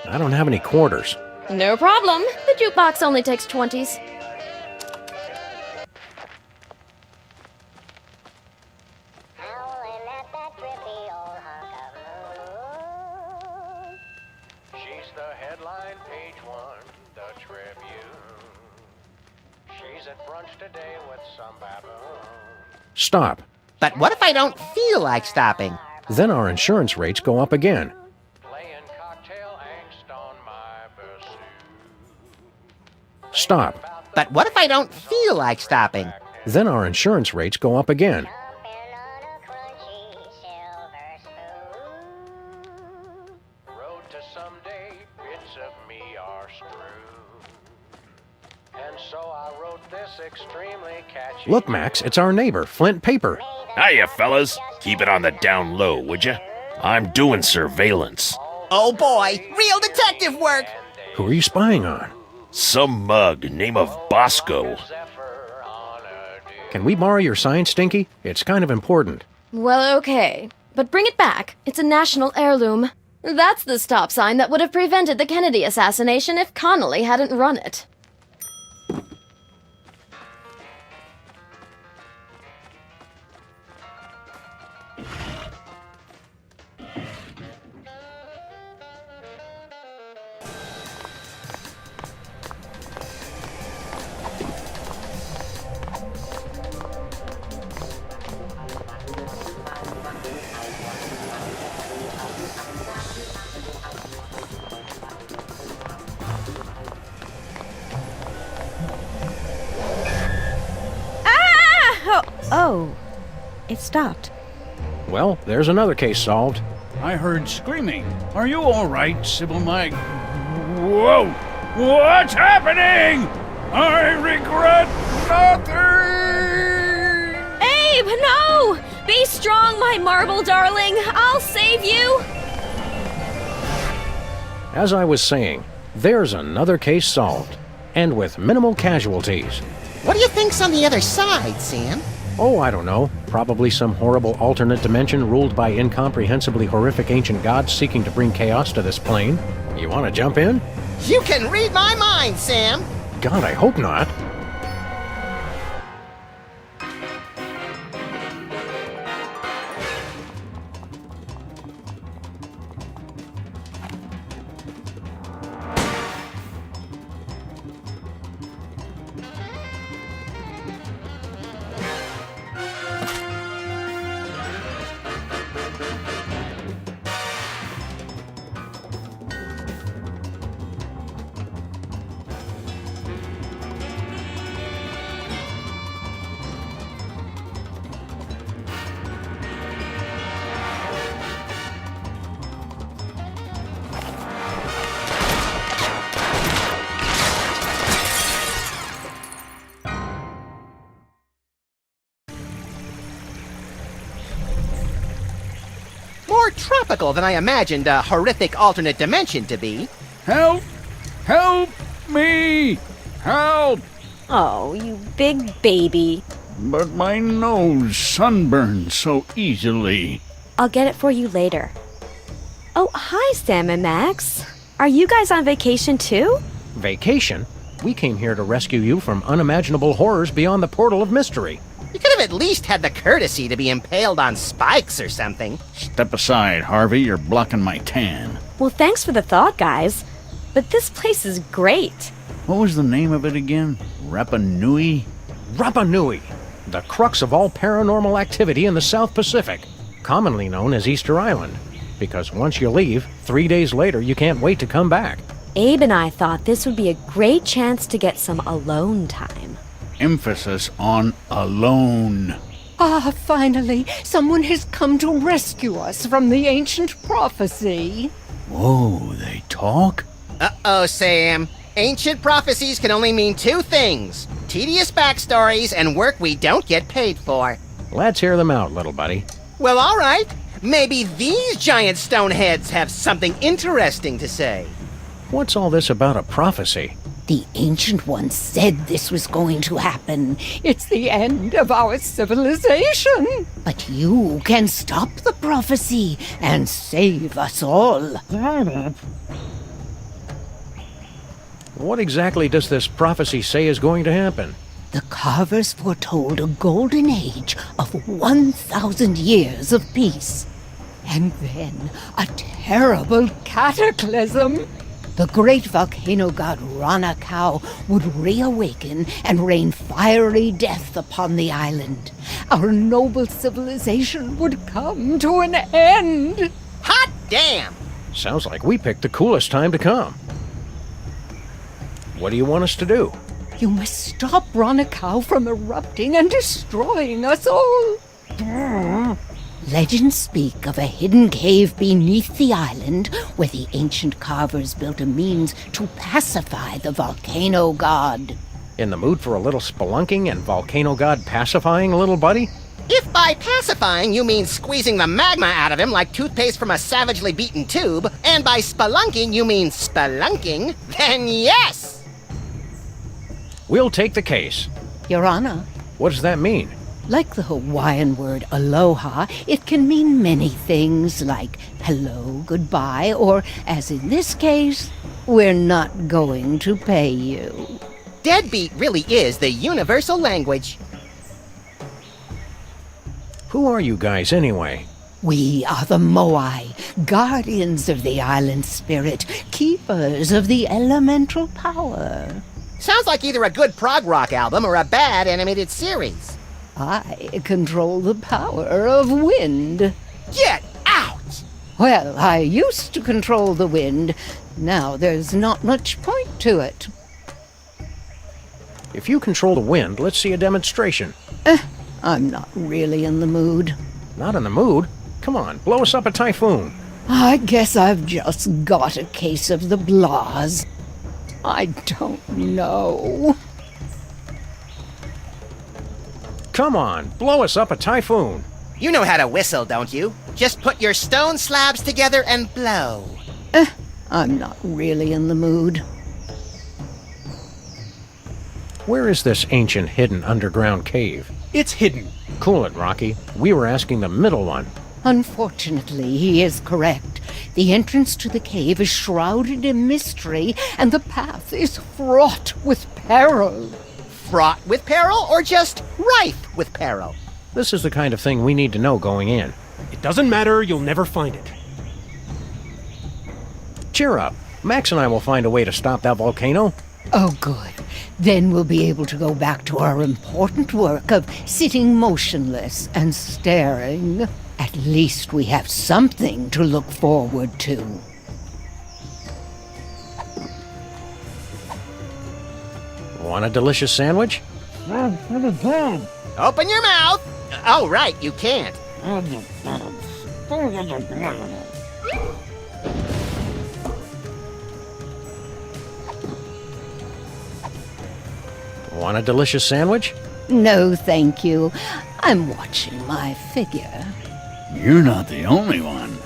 I don't have any quarters. No problem. The jukebox only takes 20s. She's the headline, page one, the Tribune. She's at brunch today with some baboon. Stop. But what if I don't feel like stopping? Then our insurance rates go up again. Stop. But what if I don't feel like stopping? Then our insurance rates go up again. Road to someday, bits of me are strewn. And so I wrote this extremely catchy. Look, Max, it's our neighbor, Flint Paper. Hiya, fellas. Keep it on the down low, would ya? I'm doing surveillance. Oh boy, real detective work! Who are you spying on? Some mug, name of Bosco. Can we borrow your sign, Stinky? It's kind of important. Well, okay. But bring it back. It's a national heirloom. That's the stop sign that would have prevented the Kennedy assassination if Connolly hadn't run it. Oh, it stopped. Well, there's another case solved. I heard screaming. Are you all right, Sybil, my... Whoa! What's happening? I regret nothing! Abe, no! Be strong, my marble darling. I'll save you. As I was saying, there's another case solved. And with minimal casualties. What do you think's on the other side, Sam? Oh, I don't know. Probably some horrible alternate dimension ruled by incomprehensibly horrific ancient gods seeking to bring chaos to this plane. You want to jump in? You can read my mind, Sam! God, I hope not. tropical than I imagined a horrific alternate dimension to be. Help! Help me! Help! Oh, you big baby. But my nose sunburns so easily. I'll get it for you later. Oh, hi, Sam and Max. Are you guys on vacation too? Vacation? We came here to rescue you from unimaginable horrors beyond the portal of mystery. You could have at least had the courtesy to be impaled on spikes or something. Step aside, Harvey. You're blocking my tan. Well, thanks for the thought, guys. But this place is great. What was the name of it again? Rapa Nui? Rapa Nui, the crux of all paranormal activity in the South Pacific, commonly known as Easter Island. Because once you leave, 3 days later you can't wait to come back. Abe and I thought this would be a great chance to get some alone time. Emphasis on alone. Ah, finally, someone has come to rescue us from the ancient prophecy. Whoa, they talk? Uh-oh, Sam. Ancient prophecies can only mean two things: tedious backstories and work we don't get paid for. Let's hear them out, little buddy. Well, all right. Maybe these giant stone heads have something interesting to say. What's all this about a prophecy? The Ancient Ones said this was going to happen. It's the end of our civilization. But you can stop the prophecy and save us all. What exactly does this prophecy say is going to happen? The carvers foretold a golden age of 1,000 years of peace. And then a terrible cataclysm. The great volcano god Ranakau would reawaken and rain fiery death upon the island. Our noble civilization would come to an end. Hot damn! Sounds like we picked the coolest time to come. What do you want us to do? You must stop Ranakau from erupting and destroying us all. Legends speak of a hidden cave beneath the island where the ancient carvers built a means to pacify the volcano god. In the mood for a little spelunking and volcano god pacifying, little buddy? If by pacifying you mean squeezing the magma out of him like toothpaste from a savagely beaten tube, and by spelunking you mean spelunking, then yes! We'll take the case. Your Honor. What does that mean? Like the Hawaiian word aloha, it can mean many things like hello, goodbye, or, as in this case, we're not going to pay you. Deadbeat really is the universal language. Who are you guys anyway? We are the Moai, guardians of the island spirit, keepers of the elemental power. Sounds like either a good prog rock album or a bad animated series. I control the power of wind. Get out! Well, I used to control the wind. Now there's not much point to it. If you control the wind, let's see a demonstration. I'm not really in the mood. Not in the mood? Come on, blow us up a typhoon. I guess I've just got a case of the blahs. I don't know. Come on, blow us up a typhoon. You know how to whistle, don't you? Just put your stone slabs together and blow. I'm not really in the mood. Where is this ancient hidden underground cave? It's hidden. Cool it, Rocky. We were asking the middle one. Unfortunately, he is correct. The entrance to the cave is shrouded in mystery, and the path is fraught with peril. Fraught with peril, or just rife with peril? This is the kind of thing we need to know going in. It doesn't matter, you'll never find it. Cheer up. Max and I will find a way to stop that volcano. Oh, good. Then we'll be able to go back to our important work of sitting motionless and staring. At least we have something to look forward to. Want a delicious sandwich? Open your mouth! Oh, right, you can't. Want a delicious sandwich? No, thank you. I'm watching my figure. You're not the only one.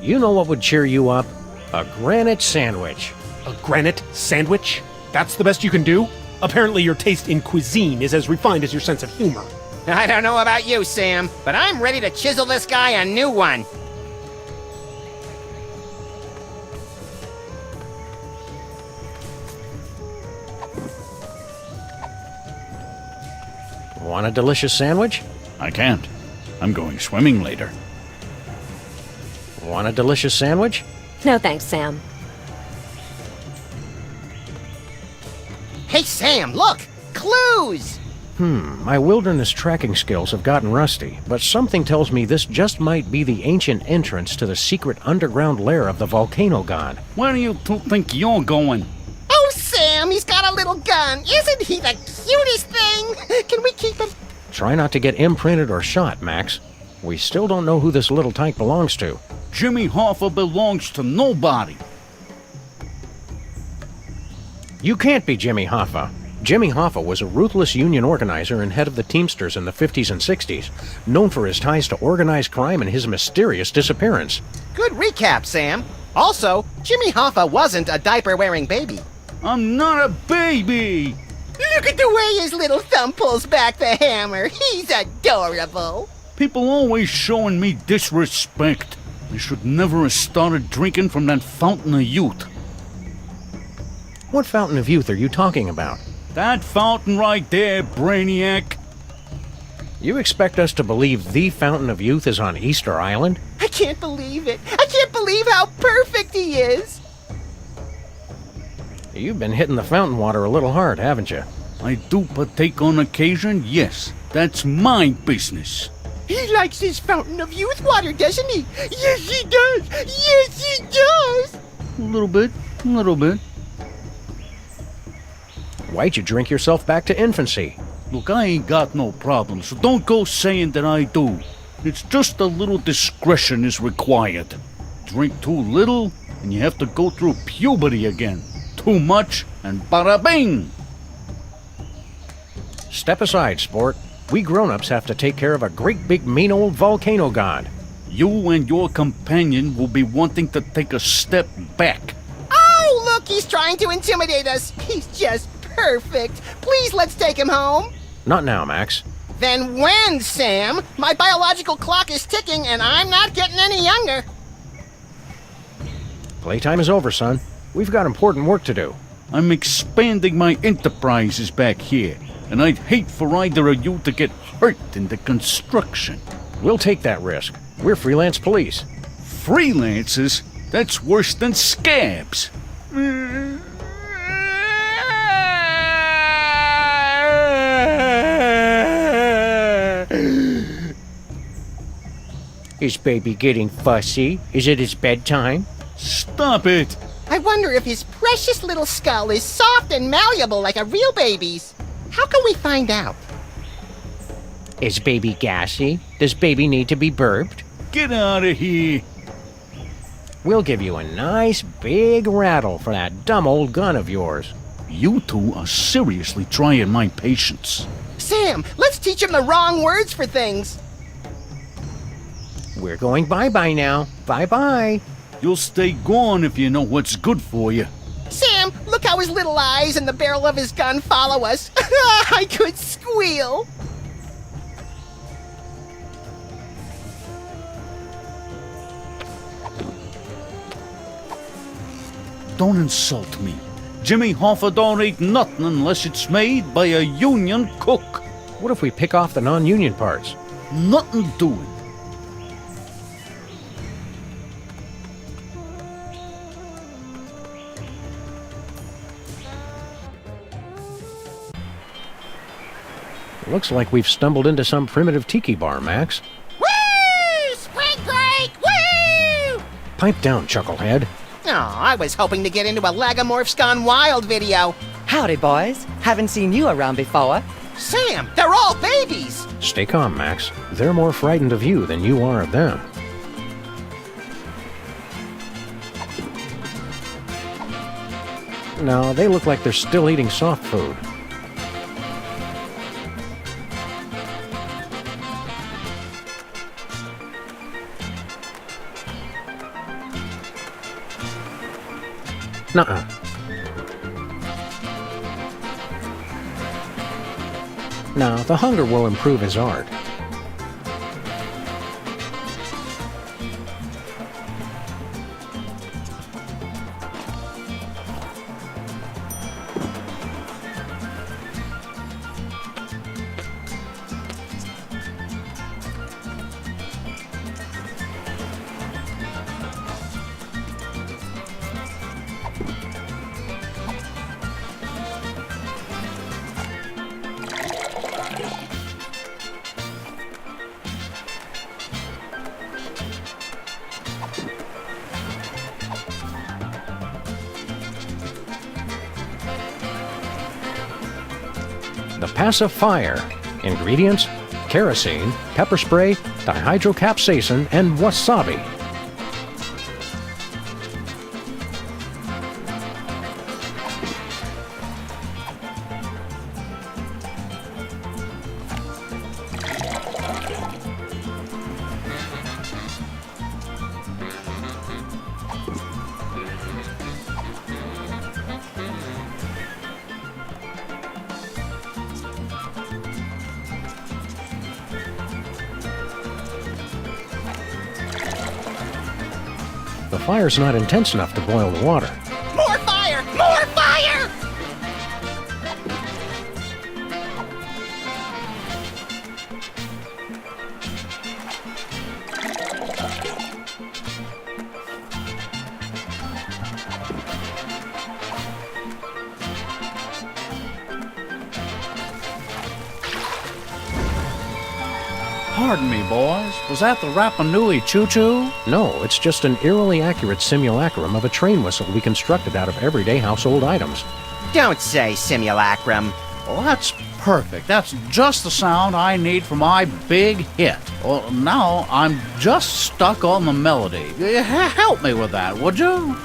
You know what would cheer you up? A granite sandwich. A granite sandwich? That's the best you can do? Apparently your taste in cuisine is as refined as your sense of humor. I don't know about you, Sam, but I'm ready to chisel this guy a new one. Want a delicious sandwich? I can't. I'm going swimming later. Want a delicious sandwich? No thanks, Sam. Hey, Sam, look! Clues! My wilderness tracking skills have gotten rusty, but something tells me this just might be the ancient entrance to the secret underground lair of the volcano god. Where do you two think you're going? Oh, Sam, he's got a little gun. Isn't he the cutest thing? Can we keep him? Try not to get imprinted or shot, Max. We still don't know who this little tyke belongs to. Jimmy Hoffa belongs to nobody. You can't be Jimmy Hoffa. Jimmy Hoffa was a ruthless union organizer and head of the Teamsters in the 50s and 60s, known for his ties to organized crime and his mysterious disappearance. Good recap, Sam. Also, Jimmy Hoffa wasn't a diaper-wearing baby. I'm not a baby! Look at the way his little thumb pulls back the hammer. He's adorable. People always showing me disrespect. I should never have started drinking from that fountain of youth. What fountain of youth are you talking about? That fountain right there, Brainiac. You expect us to believe the fountain of youth is on Easter Island? I can't believe it. I can't believe how perfect he is. You've been hitting the fountain water a little hard, haven't you? I do partake on occasion, yes. That's my business. He likes his fountain of youth water, doesn't he? Yes, he does. Yes, he does. A little bit. Why'd you drink yourself back to infancy? Look, I ain't got no problem, so don't go saying that I do. It's just a little discretion is required. Drink too little, and you have to go through puberty again. Too much, and bada bing! Step aside, sport. We grown-ups have to take care of a great big mean old volcano god. You and your companion will be wanting to take a step back. Oh, look, he's trying to intimidate us. He's just perfect. Please, let's take him home. Not now, Max. Then when, Sam? My biological clock is ticking and I'm not getting any younger. Playtime is over, son. We've got important work to do. I'm expanding my enterprises back here, and I'd hate for either of you to get hurt in the construction. We'll take that risk. We're Freelance Police. Freelancers? That's worse than scabs. Is baby getting fussy? Is it his bedtime? Stop it! I wonder if his precious little skull is soft and malleable like a real baby's. How can we find out? Is baby gassy? Does baby need to be burped? Get out of here! We'll give you a nice big rattle for that dumb old gun of yours. You two are seriously trying my patience. Sam, let's teach him the wrong words for things. We're going bye-bye now. Bye-bye. You'll stay gone if you know what's good for you. Sam, look how his little eyes and the barrel of his gun follow us. I could squeal. Don't insult me. Jimmy Hoffa don't eat nothing unless it's made by a union cook. What if we pick off the non-union parts? Nothing doing. Looks like we've stumbled into some primitive tiki bar, Max. Woo! Spring break! Woo! Pipe down, Chucklehead. Oh, I was hoping to get into a Lagomorphs Gone Wild video. Howdy, boys. Haven't seen you around before. Sam, they're all babies! Stay calm, Max. They're more frightened of you than you are of them. No, they look like they're still eating soft food. Nuh-uh. Now, the hunger will improve his art. The passive fire. Ingredients: kerosene, pepper spray, dihydrocapsaicin, and wasabi. The fire's not intense enough to boil the water. More fire! More fire! Pardon me, boys. Was that the Rapa Nui choo-choo? No, it's just an eerily accurate simulacrum of a train whistle we constructed out of everyday household items. Don't say simulacrum. Well, that's perfect. That's just the sound I need for my big hit. Well, now I'm just stuck on the melody. Help me with that, would you?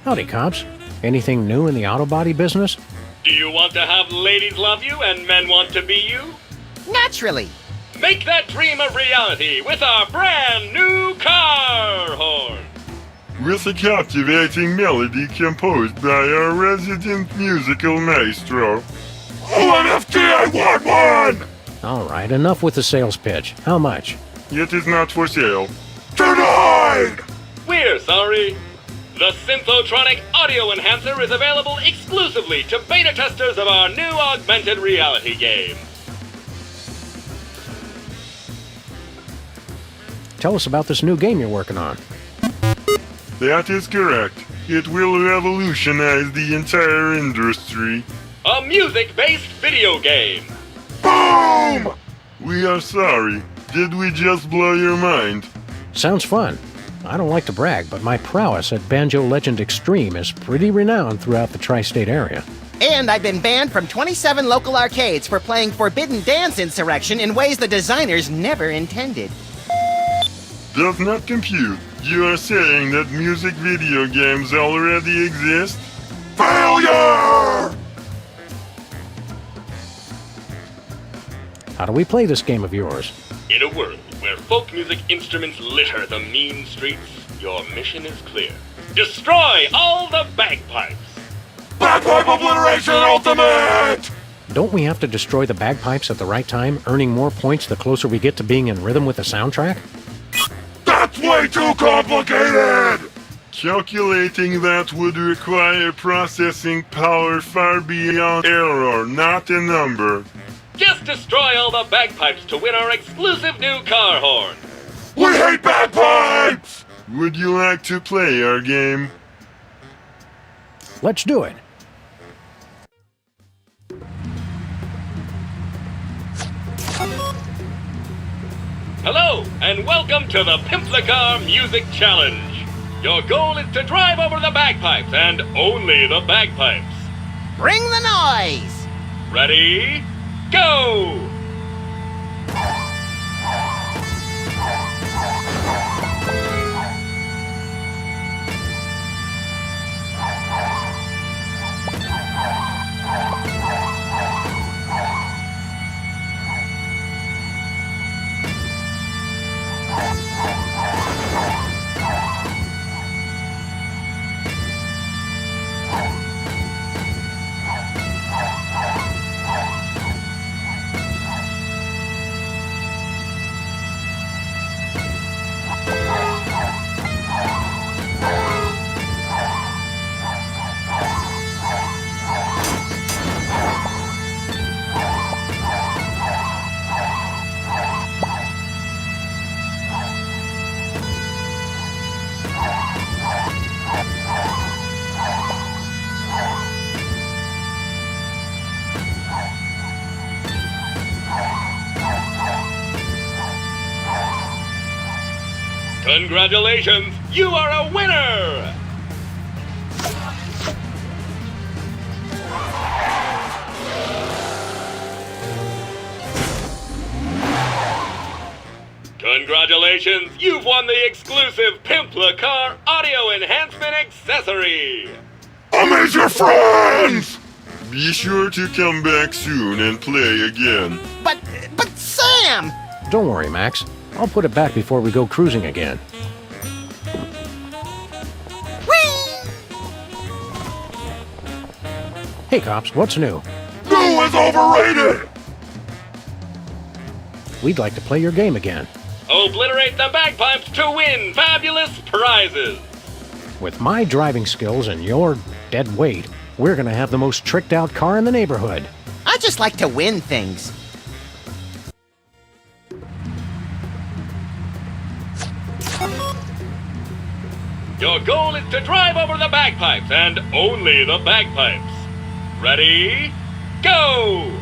Howdy, cops. Anything new in the auto body business? Do you want to have ladies love you and men want to be you? Naturally. Make that dream a reality with our brand new car horn. With a captivating melody composed by our resident musical maestro. OMFT, I want one! All right, enough with the sales pitch. How much? It is not for sale. Denied! We're sorry. The Synthotronic Audio Enhancer is available exclusively to beta testers of our new augmented reality game. Tell us about this new game you're working on. That is correct. It will revolutionize the entire industry. A music-based video game. Boom! We are sorry. Did we just blow your mind? Sounds fun. I don't like to brag, but my prowess at Banjo Legend Extreme is pretty renowned throughout the tri-state area. And I've been banned from 27 local arcades for playing Forbidden Dance Insurrection in ways the designers never intended. Does not compute. You are saying that music video games already exist? Failure! How do we play this game of yours? In a world where folk music instruments litter the mean streets, your mission is clear. Destroy all the bagpipes! Bagpipe obliteration ultimate! Don't we have to destroy the bagpipes at the right time, earning more points the closer we get to being in rhythm with the soundtrack? That's way too complicated! Calculating that would require processing power far beyond error, not a number. Just destroy all the bagpipes to win our exclusive new car horn! We hate bagpipes! Would you like to play our game? Let's do it. Hello, and welcome to the Pimplicar Music Challenge. Your goal is to drive over the bagpipes, and only the bagpipes. Bring the noise! Ready, go! Congratulations, you are a winner! Congratulations, you've won the exclusive Pimplicar Audio Enhancement Accessory! Amazing friends! Be sure to come back soon and play again. But Sam! Don't worry, Max. I'll put it back before we go cruising again. Hey, cops, what's new? Who is overrated? We'd like to play your game again. Obliterate the bagpipes to win fabulous prizes! With my driving skills and your dead weight, we're gonna have the most tricked out car in the neighborhood. I just like to win things. Your goal is to drive over the bagpipes, and only the bagpipes. Ready, go!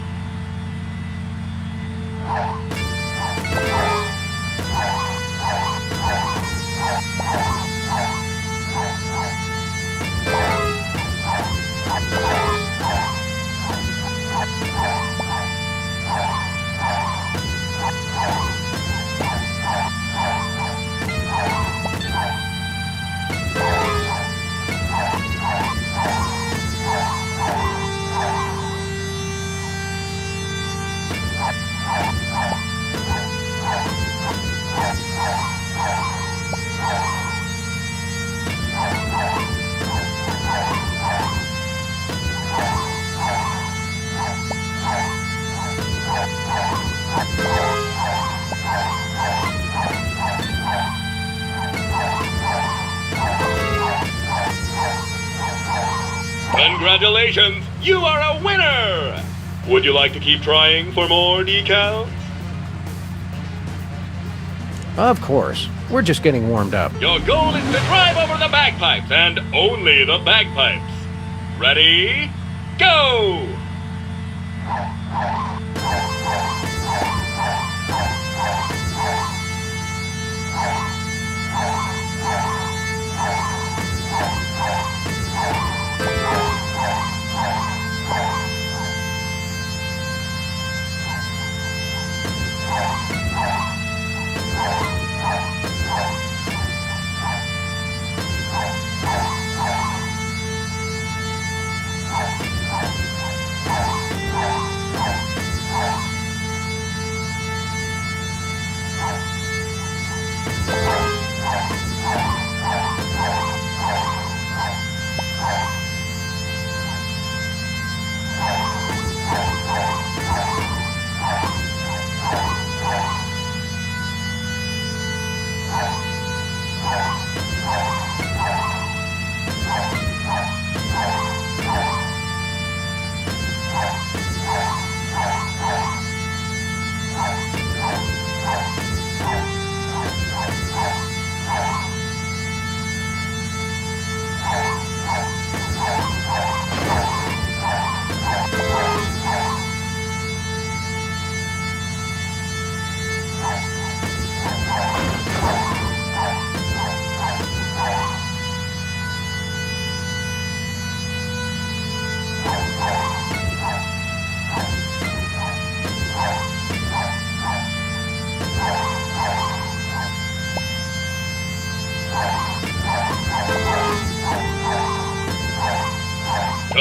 Congratulations, you are a winner! Would you like to keep trying for more decals? Of course. We're just getting warmed up. Your goal is to drive over the bagpipes, and only the bagpipes. Ready, go!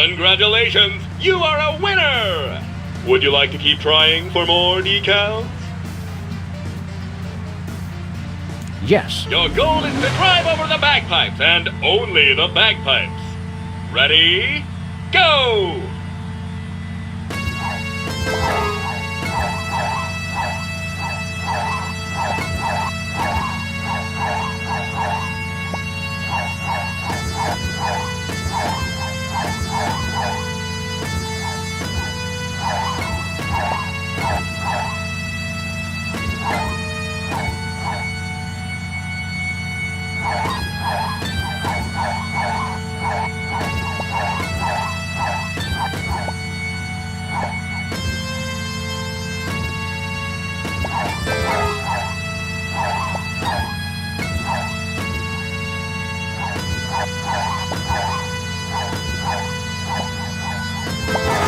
Congratulations, you are a winner! Would you like to keep trying for more decals? Yes. Your goal is to drive over the bagpipes, and only the bagpipes. Ready? Go!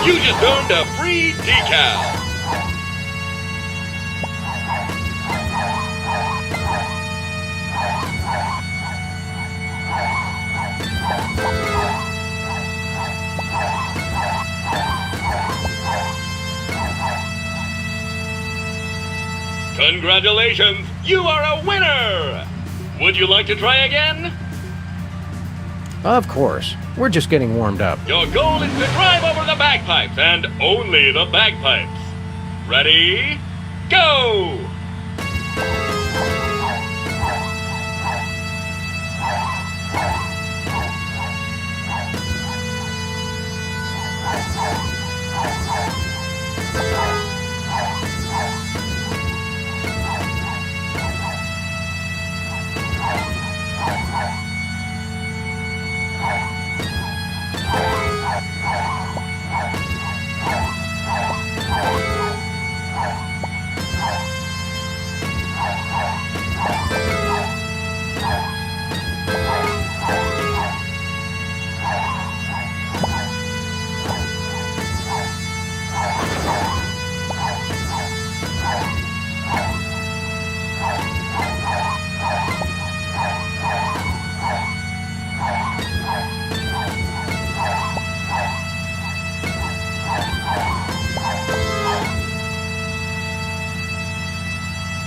You just earned a free decal. Congratulations, you are a winner! Would you like to try again? Of course. We're just getting warmed up. Your goal is to drive over the bagpipes, and only the bagpipes. Ready? Go!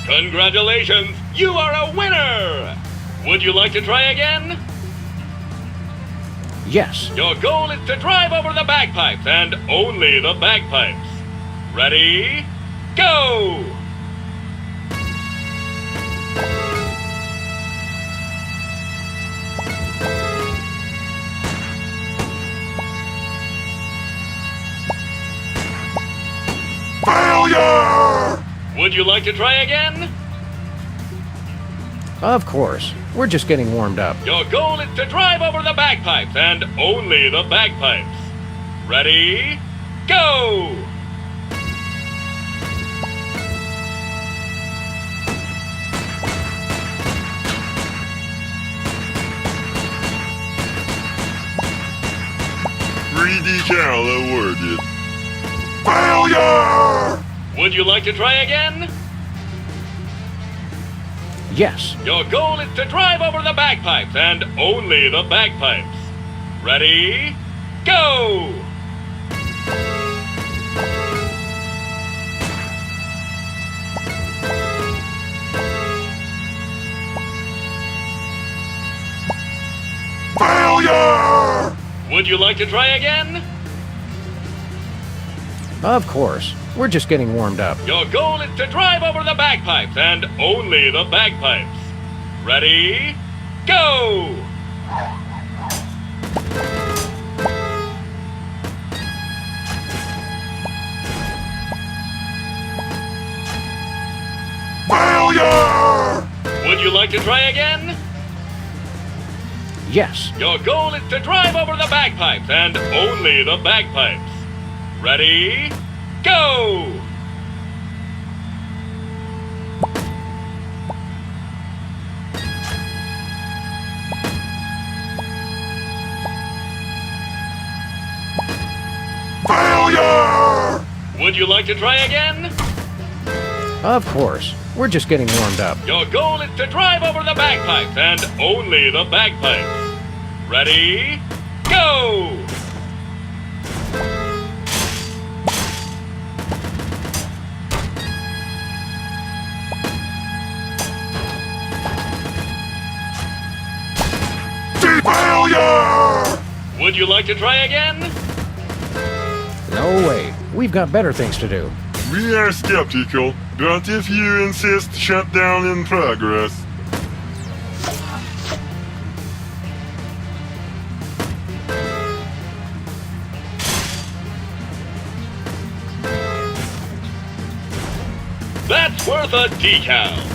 Congratulations, you are a winner! Would you like to try again? Yes. Your goal is to drive over the bagpipes, and only the bagpipes. Ready? Go! Failure! Would you like to try again? Of course. We're just getting warmed up. Your goal is to drive over the bagpipes, and only the bagpipes. Ready? Go! Free decal awarded. Failure! Would you like to try again? Yes. Your goal is to drive over the bagpipes, and only the bagpipes. Ready? Go! Failure! Would you like to try again? Of course. We're just getting warmed up. Your goal is to drive over the bagpipes, and only the bagpipes. Ready? Go! Failure! Would you like to try again? Yes. Your goal is to drive over the bagpipes, and only the bagpipes. Ready? Go! Failure! Would you like to try again? Of course. We're just getting warmed up. Your goal is to drive over the bagpipes, and only the bagpipes. Ready? Go! Would you like to try again? No way. We've got better things to do. We are skeptical, but if you insist, shutdown in progress. That's worth a decal.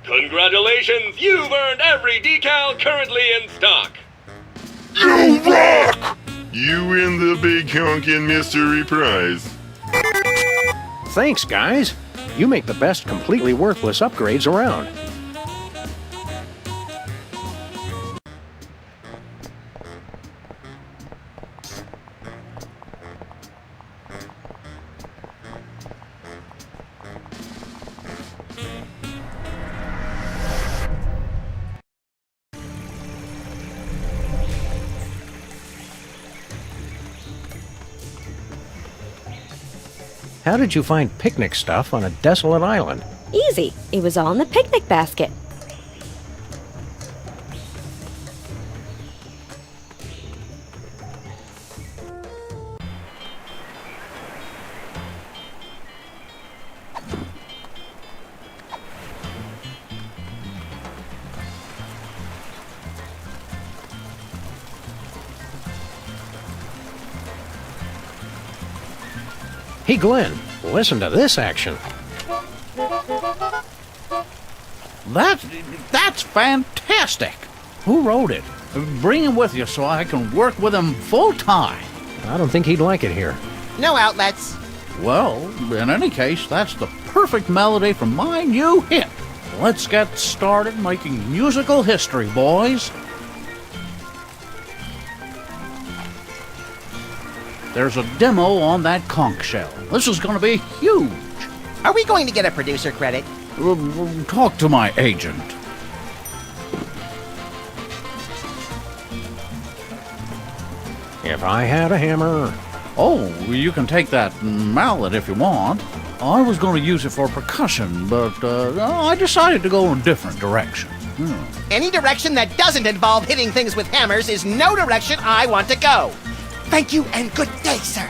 Congratulations, you've earned every decal currently in stock. You rock! You win the big honkin' mystery prize. Thanks, guys. You make the best completely worthless upgrades around. How did you find picnic stuff on a desolate island? Easy. It was all in the picnic basket. Hey, Glenn, listen to this action. That's fantastic. Who wrote it? Bring him with you so I can work with him full time. I don't think he'd like it here. No outlets. Well, in any case, that's the perfect melody for my new hit. Let's get started making musical history, boys. There's a demo on that conch shell. This is going to be huge. Are we going to get a producer credit? Talk to my agent. If I had a hammer. Oh, you can take that mallet if you want. I was going to use it for percussion, but I decided to go in a different direction. Any direction that doesn't involve hitting things with hammers is no direction I want to go. Thank you and good day, sir.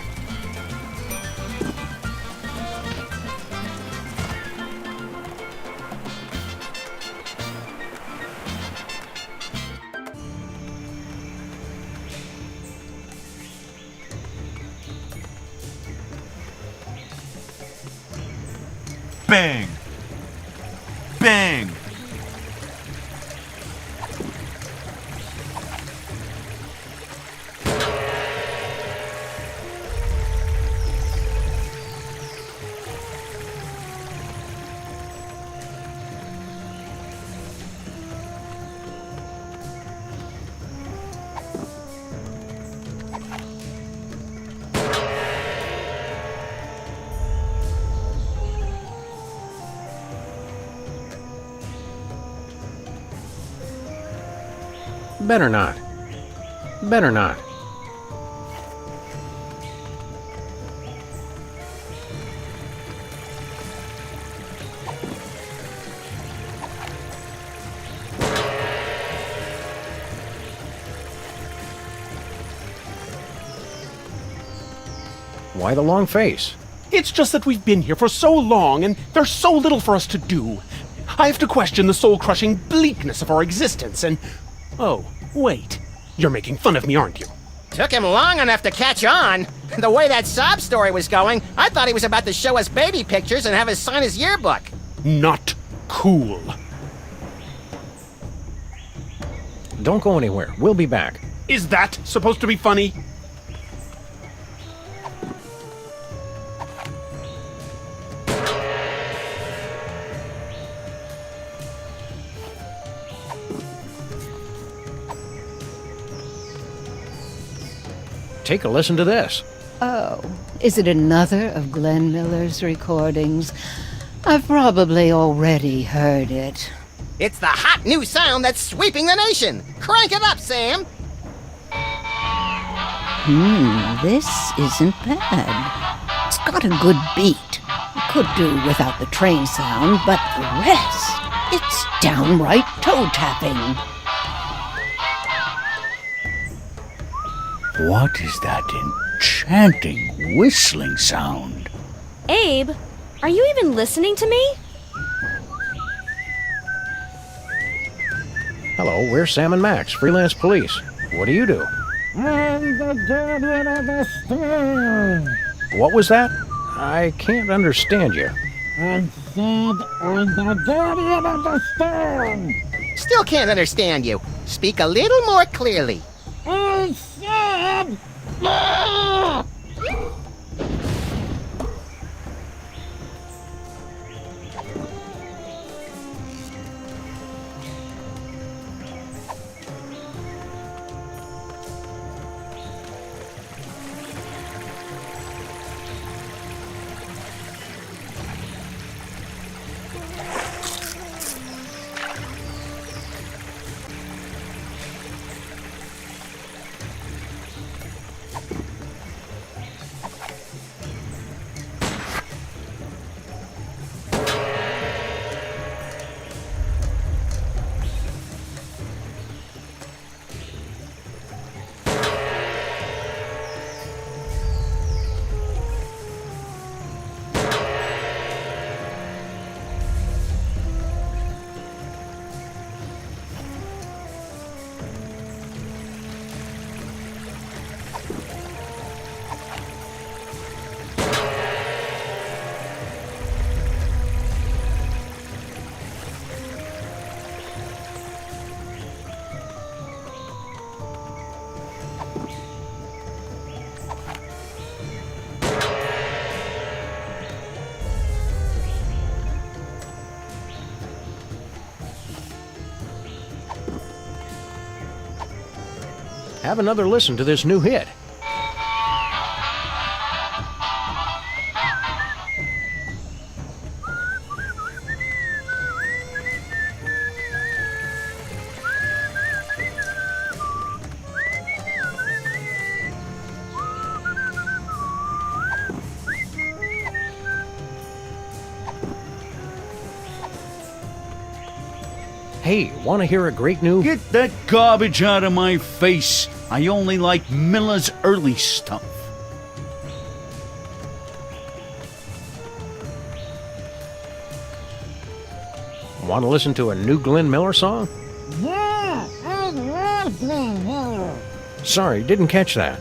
Bang! Bang! Better not. Better not. Why the long face? It's just that we've been here for so long, and there's so little for us to do. I have to question the soul-crushing bleakness of our existence, and... Oh, wait. You're making fun of me, aren't you? Took him long enough to catch on. The way that sob story was going, I thought he was about to show us baby pictures and have us sign his yearbook. Not cool. Don't go anywhere. We'll be back. Is that supposed to be funny? Take a listen to this. Oh, is it another of Glenn Miller's recordings? I've probably already heard it. It's the hot new sound that's sweeping the nation. Crank it up, Sam. This isn't bad. got a good beat. Could do without the train sound, but the rest, it's downright toe-tapping. What is that enchanting whistling sound? Abe, are you even listening to me? Hello, we're Sam and Max, Freelance Police. What do you do? I'm the guardian of the storm. What was that? I can't understand you. I said I'm the guardian of the storm. Still can't understand you. Speak a little more clearly. I said... Ah! Have another listen to this new hit. Hey, want to hear a great new... Get that garbage out of my face. I only like Miller's early stuff. Want to listen to a new Glenn Miller song? Yeah, I love Glenn Miller. Sorry, didn't catch that.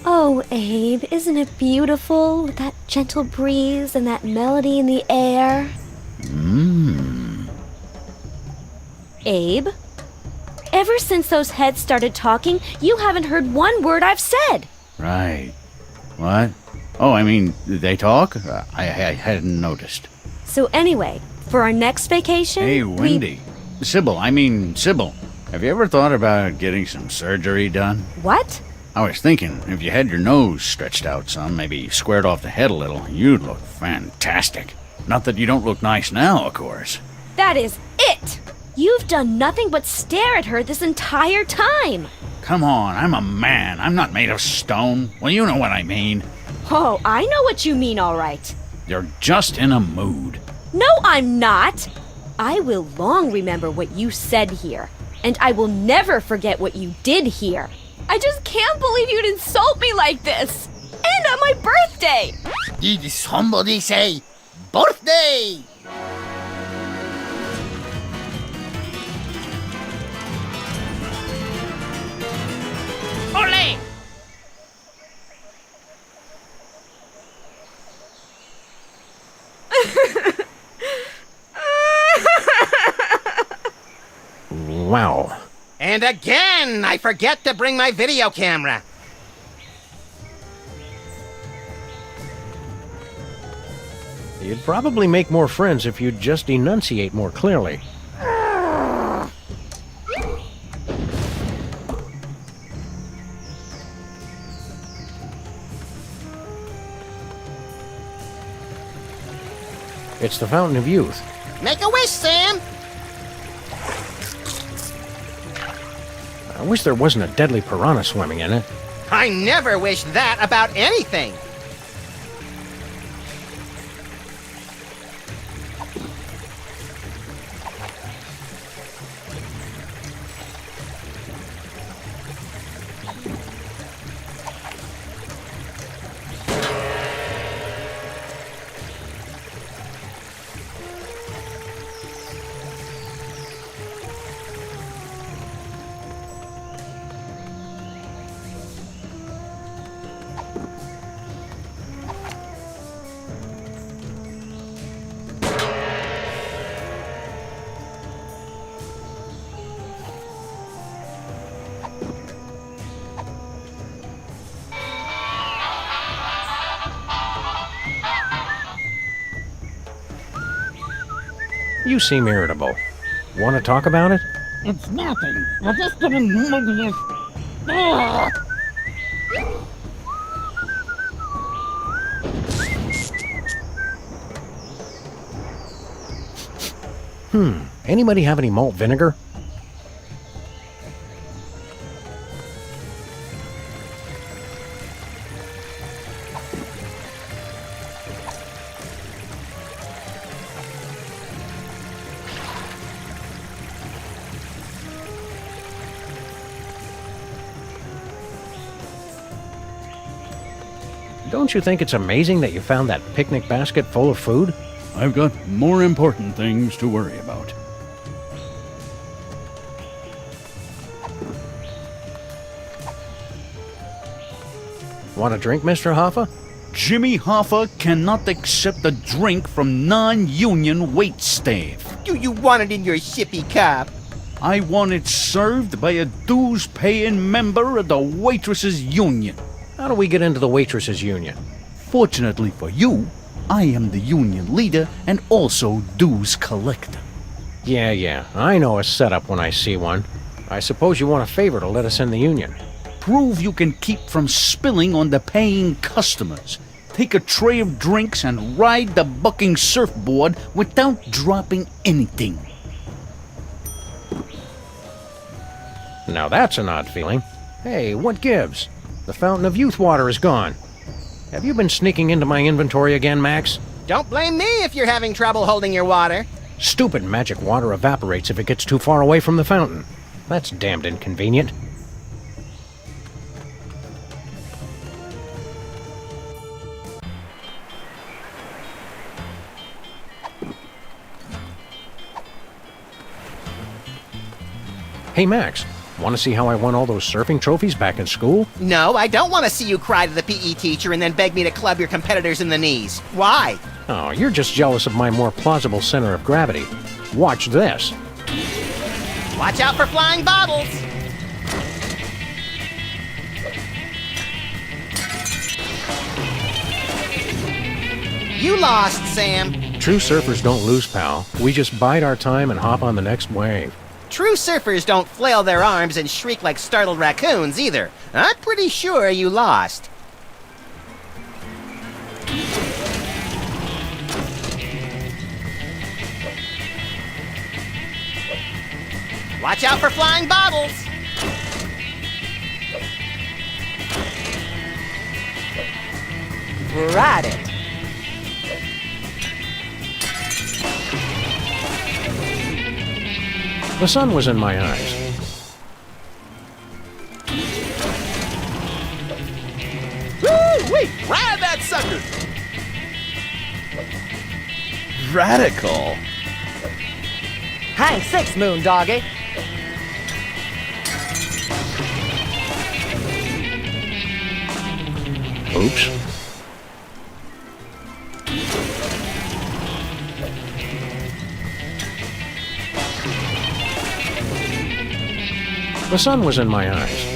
Oh, Abe, isn't it beautiful with that gentle breeze and that melody in the air? Abe, ever since those heads started talking, you haven't heard one word I've said. Right. What? Oh, I mean, they talk? I hadn't noticed. So anyway, for our next vacation... Hey, Wendy. Sybil, have you ever thought about getting some surgery done? What? I was thinking, if you had your nose stretched out some, maybe squared off the head a little, you'd look fantastic. Not that you don't look nice now, of course. That is it! You've done nothing but stare at her this entire time! Come on, I'm a man. I'm not made of stone. Well, you know what I mean. Oh, I know what you mean, all right. You're just in a mood. No, I'm not! I will long remember what you said here, and I will never forget what you did here. I just can't believe you'd insult me like this! And on my birthday! Did somebody say birthday? Wow. And again, I forget to bring my video camera. You'd probably make more friends if you'd just enunciate more clearly. It's the Fountain of Youth. Make a wish, Sam! I wish there wasn't a deadly piranha swimming in it. I never wish that about anything. You seem irritable. Want to talk about it? It's nothing. We're just getting nervous. Anybody have any malt vinegar? Don't you think it's amazing that you found that picnic basket full of food? I've got more important things to worry about. Want a drink, Mr. Hoffa? Jimmy Hoffa cannot accept a drink from non-union waitstaff. Do you want it in your sippy cup? I want it served by a dues-paying member of the Waitresses Union. How do we get into the Waitresses Union? Fortunately for you, I am the union leader and also dues collector. Yeah, I know a setup when I see one. I suppose you want a favor to let us in the union. Prove you can keep from spilling on the paying customers. Take a tray of drinks and ride the bucking surfboard without dropping anything. Now that's an odd feeling. Hey, what gives? The Fountain of Youth water is gone. Have you been sneaking into my inventory again, Max? Don't blame me if you're having trouble holding your water. Stupid magic water evaporates if it gets too far away from the fountain. That's damned inconvenient. Hey, Max, want to see how I won all those surfing trophies back in school? No, I don't want to see you cry to the PE teacher and then beg me to club your competitors in the knees. Why? Oh, you're just jealous of my more plausible center of gravity. Watch this. Watch out for flying bottles! You lost, Sam. True surfers don't lose, pal. We just bide our time and hop on the next wave. True surfers don't flail their arms and shriek like startled raccoons, either. I'm pretty sure you lost. Watch out for flying bottles! Ride it. The sun was in my eyes. Woo-wee! Ride that sucker! Radical. Hang 6, Moon Doggy. Oops. The sun was in my eyes.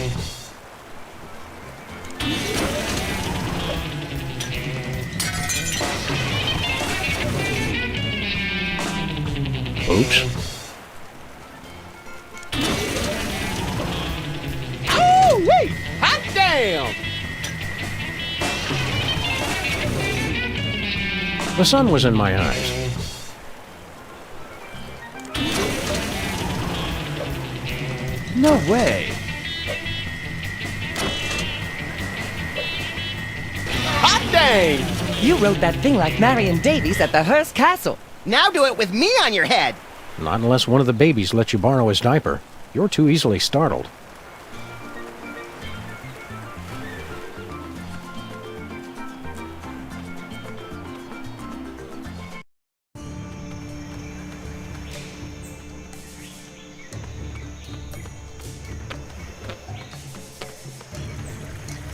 Oops. Oh, wait! Hot damn! The sun was in my eyes. No way. Hot dang! You wrote that thing like Marion Davies at the Hearst Castle. Now do it with me on your head. Not unless one of the babies lets you borrow his diaper. You're too easily startled.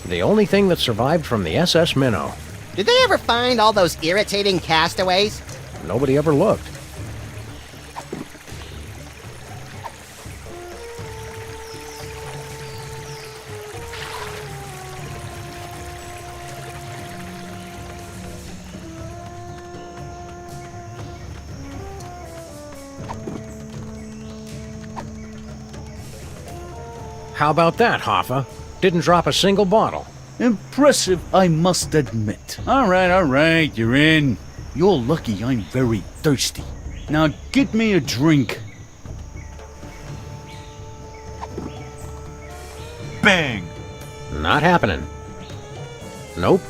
The only thing that survived from the SS Minnow. Did they ever find all those irritating castaways? Nobody ever looked. How about that, Hoffa? Didn't drop a single bottle. Impressive, I must admit. All right, you're in. You're lucky I'm very thirsty. Now get me a drink. Bang! Not happening. Nope.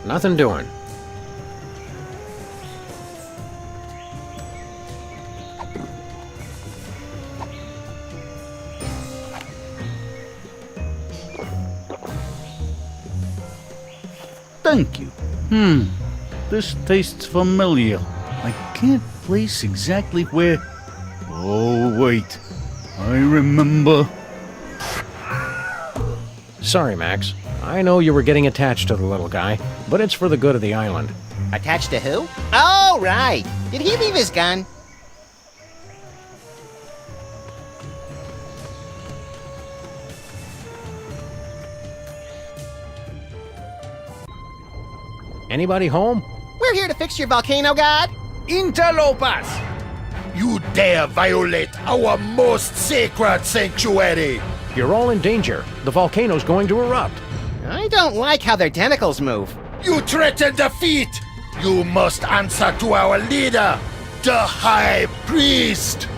Nothing doing. Thank you. This tastes familiar. I can't place exactly where... Oh, wait. I remember. Sorry, Max. I know you were getting attached to the little guy, but it's for the good of the island. Attached to who? Oh, right. Did he leave his gun? Anybody home? We're here to fix your volcano god. Interlopers! You dare violate our most sacred sanctuary! You're all in danger. The volcano's going to erupt. I don't like how their tentacles move. You threaten defeat! You must answer to our leader, the High Priest!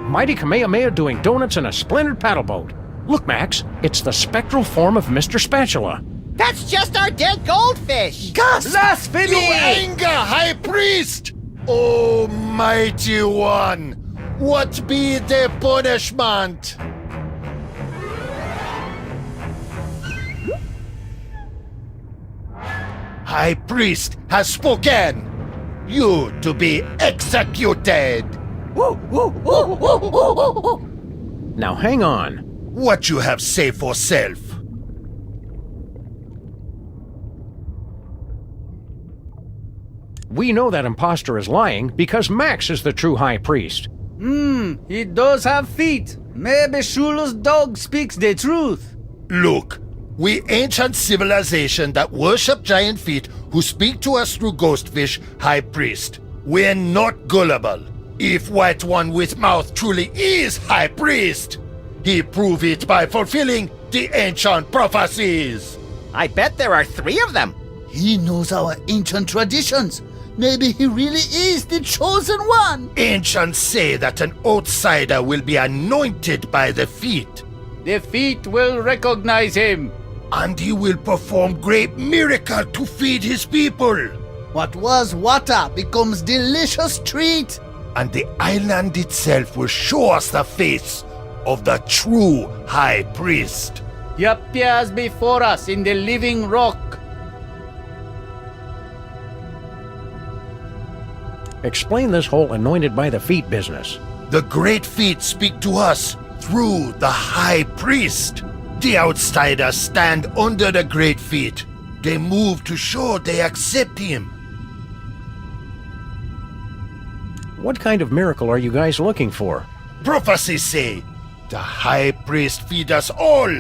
Mighty Kamehameha doing donuts in a splintered paddle boat. Look, Max, it's the spectral form of Mr. Spatula. That's just our dead goldfish! Gus! Blasphemy! You anger, High Priest! Oh, mighty one! What be the punishment? High Priest has spoken! You to be executed! Now hang on. What you have say for self? We know that imposter is lying because Max is the true High Priest. He does have feet. Maybe Shula's dog speaks the truth. Look, we ancient civilization that worship giant feet who speak to us through ghostfish, High Priest. We're not gullible. If White One with mouth truly is High Priest, he prove it by fulfilling the ancient prophecies. I bet there are 3 of them. He knows our ancient traditions. Maybe he really is the chosen one. Ancients say that an outsider will be anointed by the feet. The feet will recognize him. And he will perform great miracle to feed his people. What was water becomes delicious treat. and the island itself will show us the face of the true High Priest. He appears before us in the living rock. Explain this whole anointed by the feet business. The great feet speak to us through the High Priest. The outsiders stand under the great feet. They move to show they accept him. What kind of miracle are you guys looking for? Prophecies say the High Priest feed us all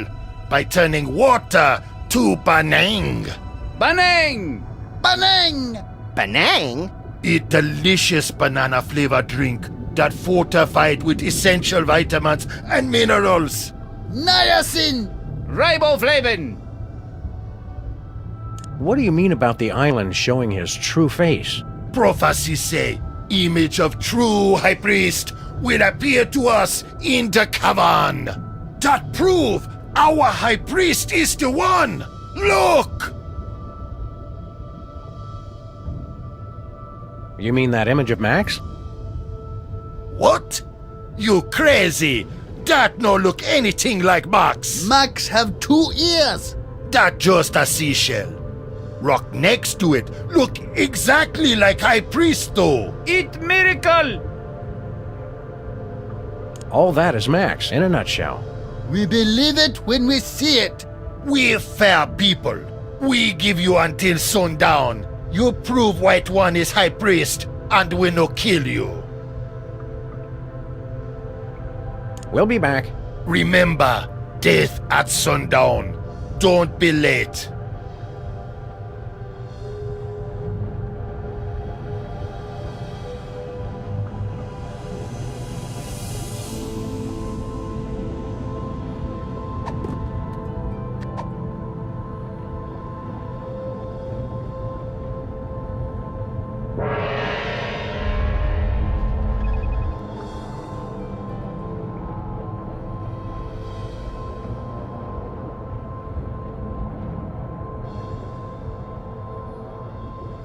by turning water to Banang. Banang! Banang! Banang? A delicious banana-flavored drink that fortified with essential vitamins and minerals. Niacin! Riboflavin! What do you mean about the island showing his true face? Prophecies say image of true High Priest will appear to us in the cavern. That prove our High Priest is the one. Look! You mean that image of Max? What? You crazy? That no look anything like Max. Max have 2 ears. That just a seashell. Rock next to it look exactly like High Priest though. It miracle! All that is Max, in a nutshell. We believe it when we see it. We're fair people. We give you until sundown. You prove White One is High Priest, and we no kill you. We'll be back. Remember, death at sundown. Don't be late.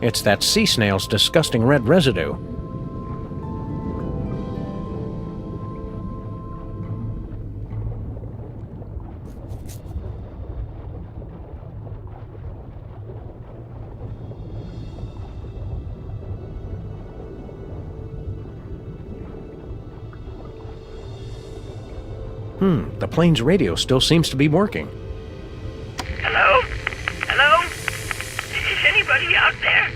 It's that sea snail's disgusting red residue. The plane's radio still seems to be working. Hello? Hello? Is anybody out there?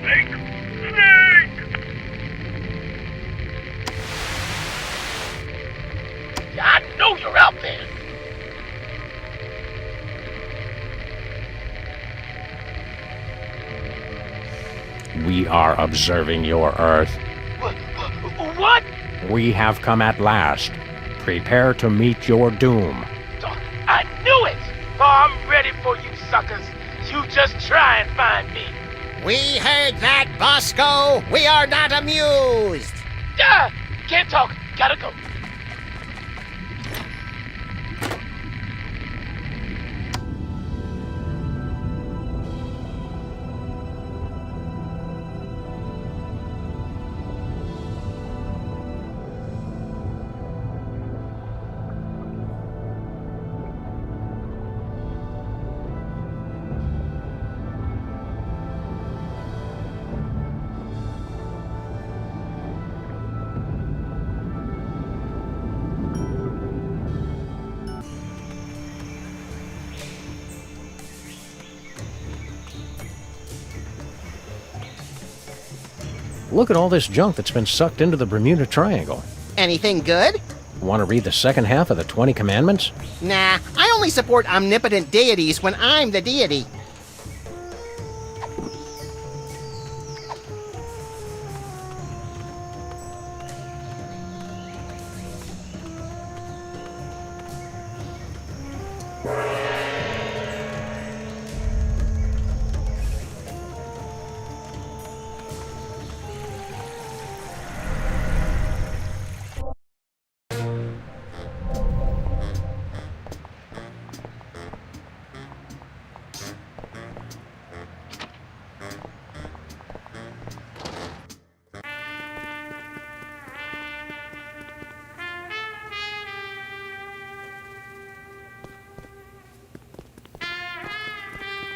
Snake! Snake! I know you're out there! We are observing your Earth. What? We have come at last. Prepare to meet your doom. I knew it! Oh, I'm ready for you suckers. You just try and find me. We heard that, Bosco. We are not amused. Can't talk. Gotta go. Look at all this junk that's been sucked into the Bermuda Triangle. Anything good? Want to read the second half of the 20 Commandments? Nah, I only support omnipotent deities when I'm the deity.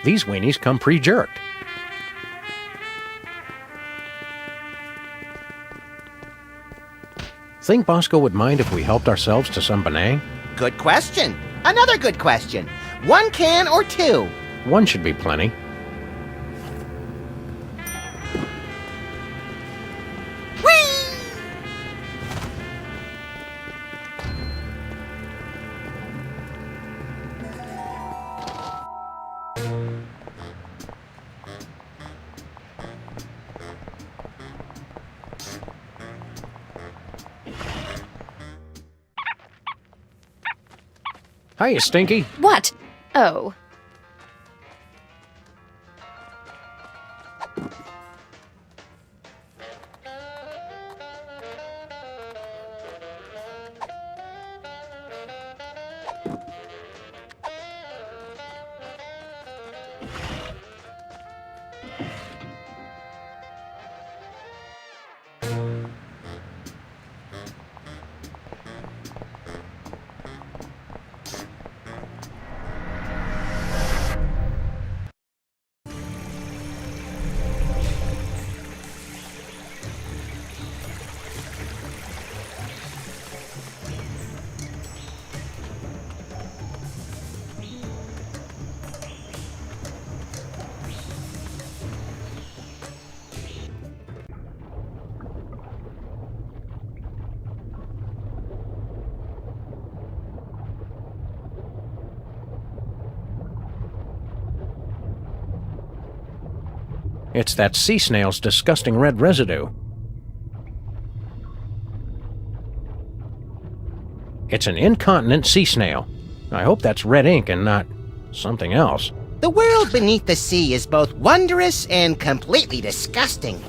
These weenies come pre-jerked. Think Bosco would mind if we helped ourselves to some Benang? Good question. Another good question. 1 can or 2? 1 should be plenty. Hiya, Stinky. What? Oh. It's that sea snail's disgusting red residue. It's an incontinent sea snail. I hope that's red ink and not something else. The world beneath the sea is both wondrous and completely disgusting.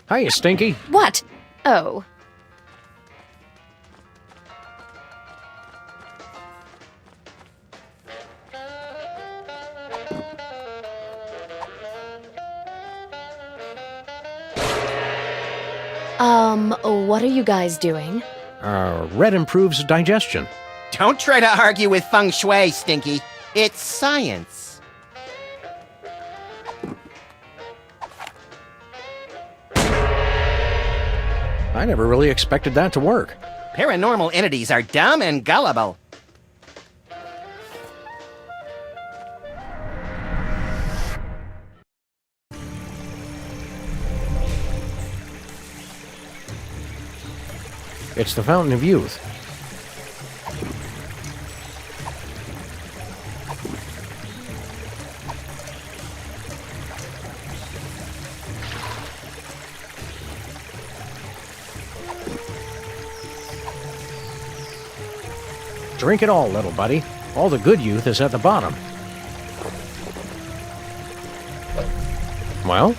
Hiya, Stinky. What? Oh. What are you guys doing? Red improves digestion. Don't try to argue with feng shui, Stinky. It's science. I never really expected that to work. Paranormal entities are dumb and gullible. It's the Fountain of Youth. Drink it all, little buddy. All the good youth is at the bottom. Well,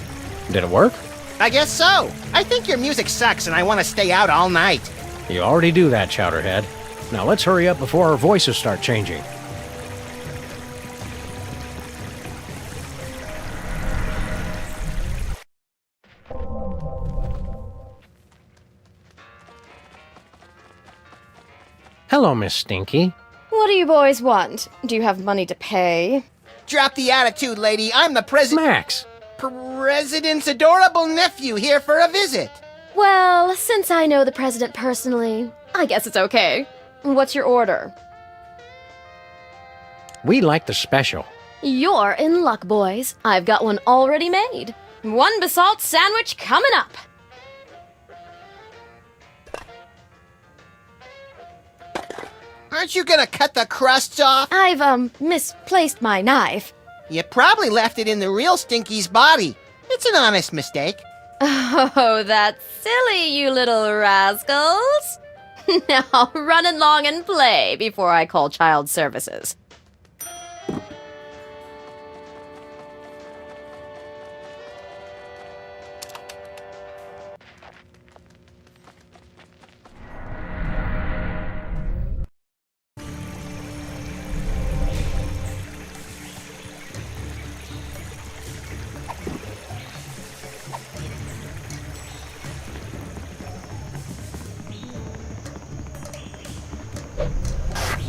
did it work? I guess so. I think your music sucks and I want to stay out all night. You already do that, Chowderhead. Now let's hurry up before our voices start changing. Hello, Miss Stinky. What do you boys want? Do you have money to pay? Drop the attitude, lady. I'm the president. Max! President's adorable nephew here for a visit. Well, since I know the president personally, I guess it's okay. What's your order? We like the special. You're in luck, boys. I've got one already made. 1 basalt sandwich coming up. Aren't you gonna cut the crusts off? I've, misplaced my knife. You probably left it in the real Stinky's body. It's an honest mistake. Oh, that's silly, you little rascals. Now run along and play before I call child services.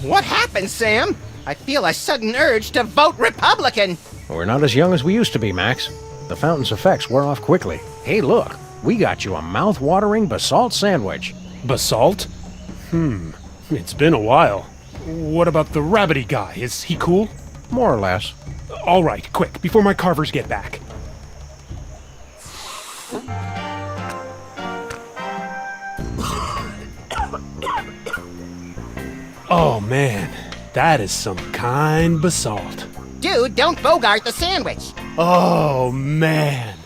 What happened, Sam? I feel a sudden urge to vote Republican. We're not as young as we used to be, Max. The fountain's effects wore off quickly. Hey, look, we got you a mouth-watering basalt sandwich. Basalt? It's been a while. What about the rabbity guy? Is he cool? More or less. All right, quick, before my carvers get back. Oh man, that is some kind basalt. Dude, don't bogart the sandwich. Oh man,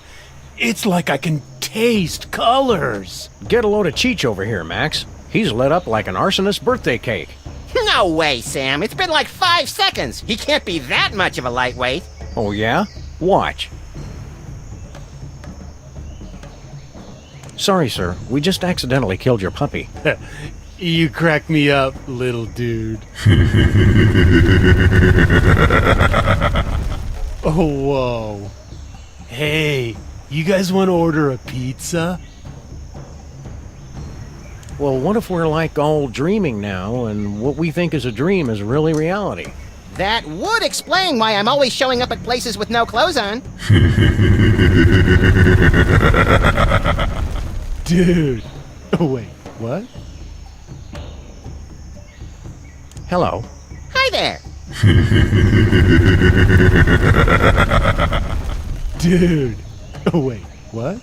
it's like I can taste colors. Get a load of Cheech over here, Max. He's lit up like an arsonist's birthday cake. No way, Sam. It's been like 5 seconds. He can't be that much of a lightweight. Oh yeah? Watch. Sorry, sir. We just accidentally killed your puppy. You crack me up, little dude. Oh, whoa. Hey, you guys want to order a pizza? Well, what if we're like all dreaming now, and what we think is a dream is really reality? That would explain why I'm always showing up at places with no clothes on. Dude. Oh, wait, what? Hello. Hi there. Dude. Oh, wait, what?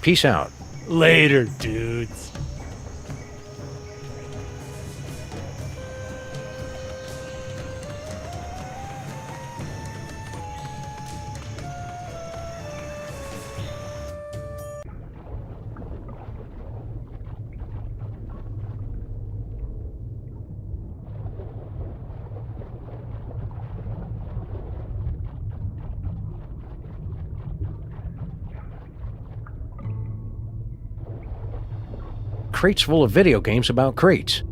Peace out. Later, dudes. Crates full of video games about crates.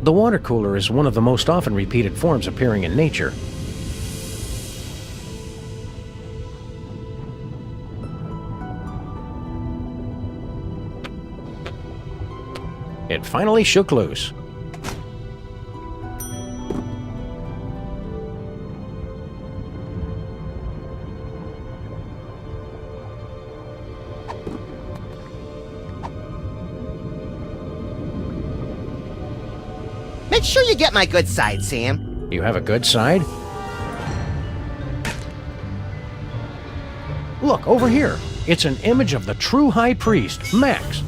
The water cooler is one of the most often repeated forms appearing in nature. It finally shook loose. Make sure you get my good side, Sam. You have a good side? Look, over here. It's an image of the true High Priest, Max.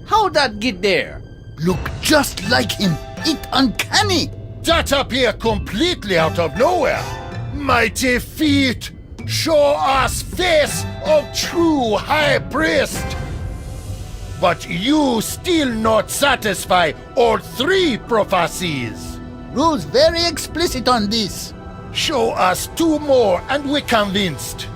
How'd that get there? Look just like him. It's uncanny. That appear completely out of nowhere. Mighty feet, show us face of true high priest. But you still not satisfy all 3 prophecies. Rules very explicit on this. Show us 2 more and we're convinced.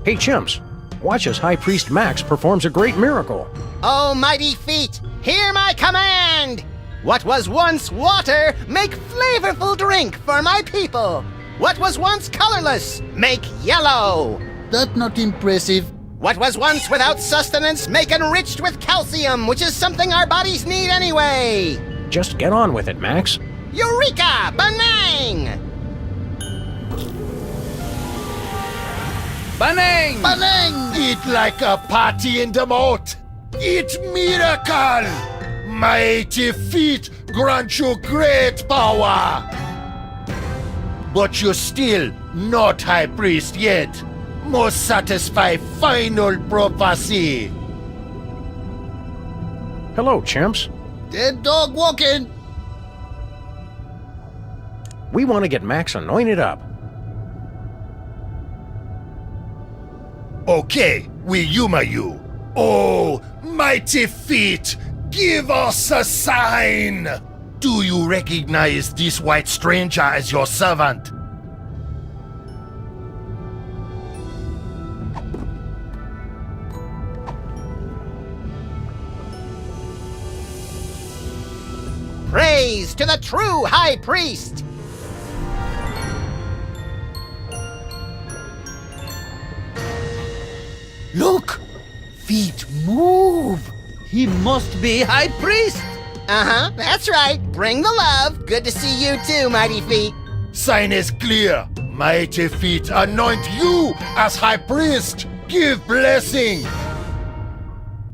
Hey, chimps. Watch as High Priest Max performs a great miracle. Oh, mighty feet, hear my command! What was once water, make flavorful drink for my people. What was once colorless, make yellow. That not impressive. What was once without sustenance, make enriched with calcium, which is something our bodies need anyway. Just get on with it, Max. Eureka! Benang! Banang! Banang! Eat like a party in the mouth. Eat miracle. Mighty feet grant you great power. But you're still not High Priest yet. Must satisfy final prophecy. Hello, chimps. Dead dog walking. We want to get Max anointed up. Okay, we humor you. Oh, mighty feet, give us a sign. Do you recognize this white stranger as your servant? Praise to the true High Priest! Look! Feet move! He must be High Priest! Uh-huh, that's right. Bring the love. Good to see you too, Mighty Feet. Sign is clear. Mighty feet anoint you as High Priest. Give blessing.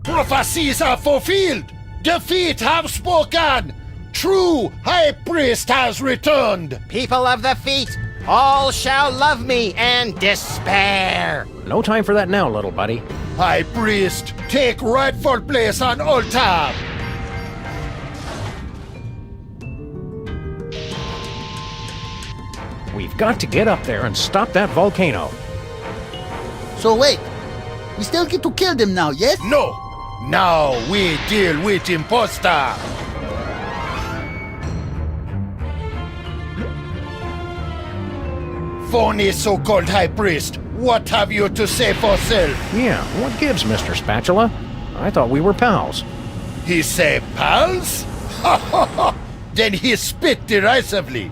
Prophecies are fulfilled. The feet have spoken. True High Priest has returned. People of the feet, all shall love me and despair. No time for that now, little buddy. High Priest, take rightful place on altar. We've got to get up there and stop that volcano. So wait, we still get to kill them now, yes? No. Now we deal with imposter. Phony so-called High Priest, what have you to say for self? Yeah, what gives, Mr. Spatula? I thought we were pals. He say pals? Ha ha ha! Then he spit derisively.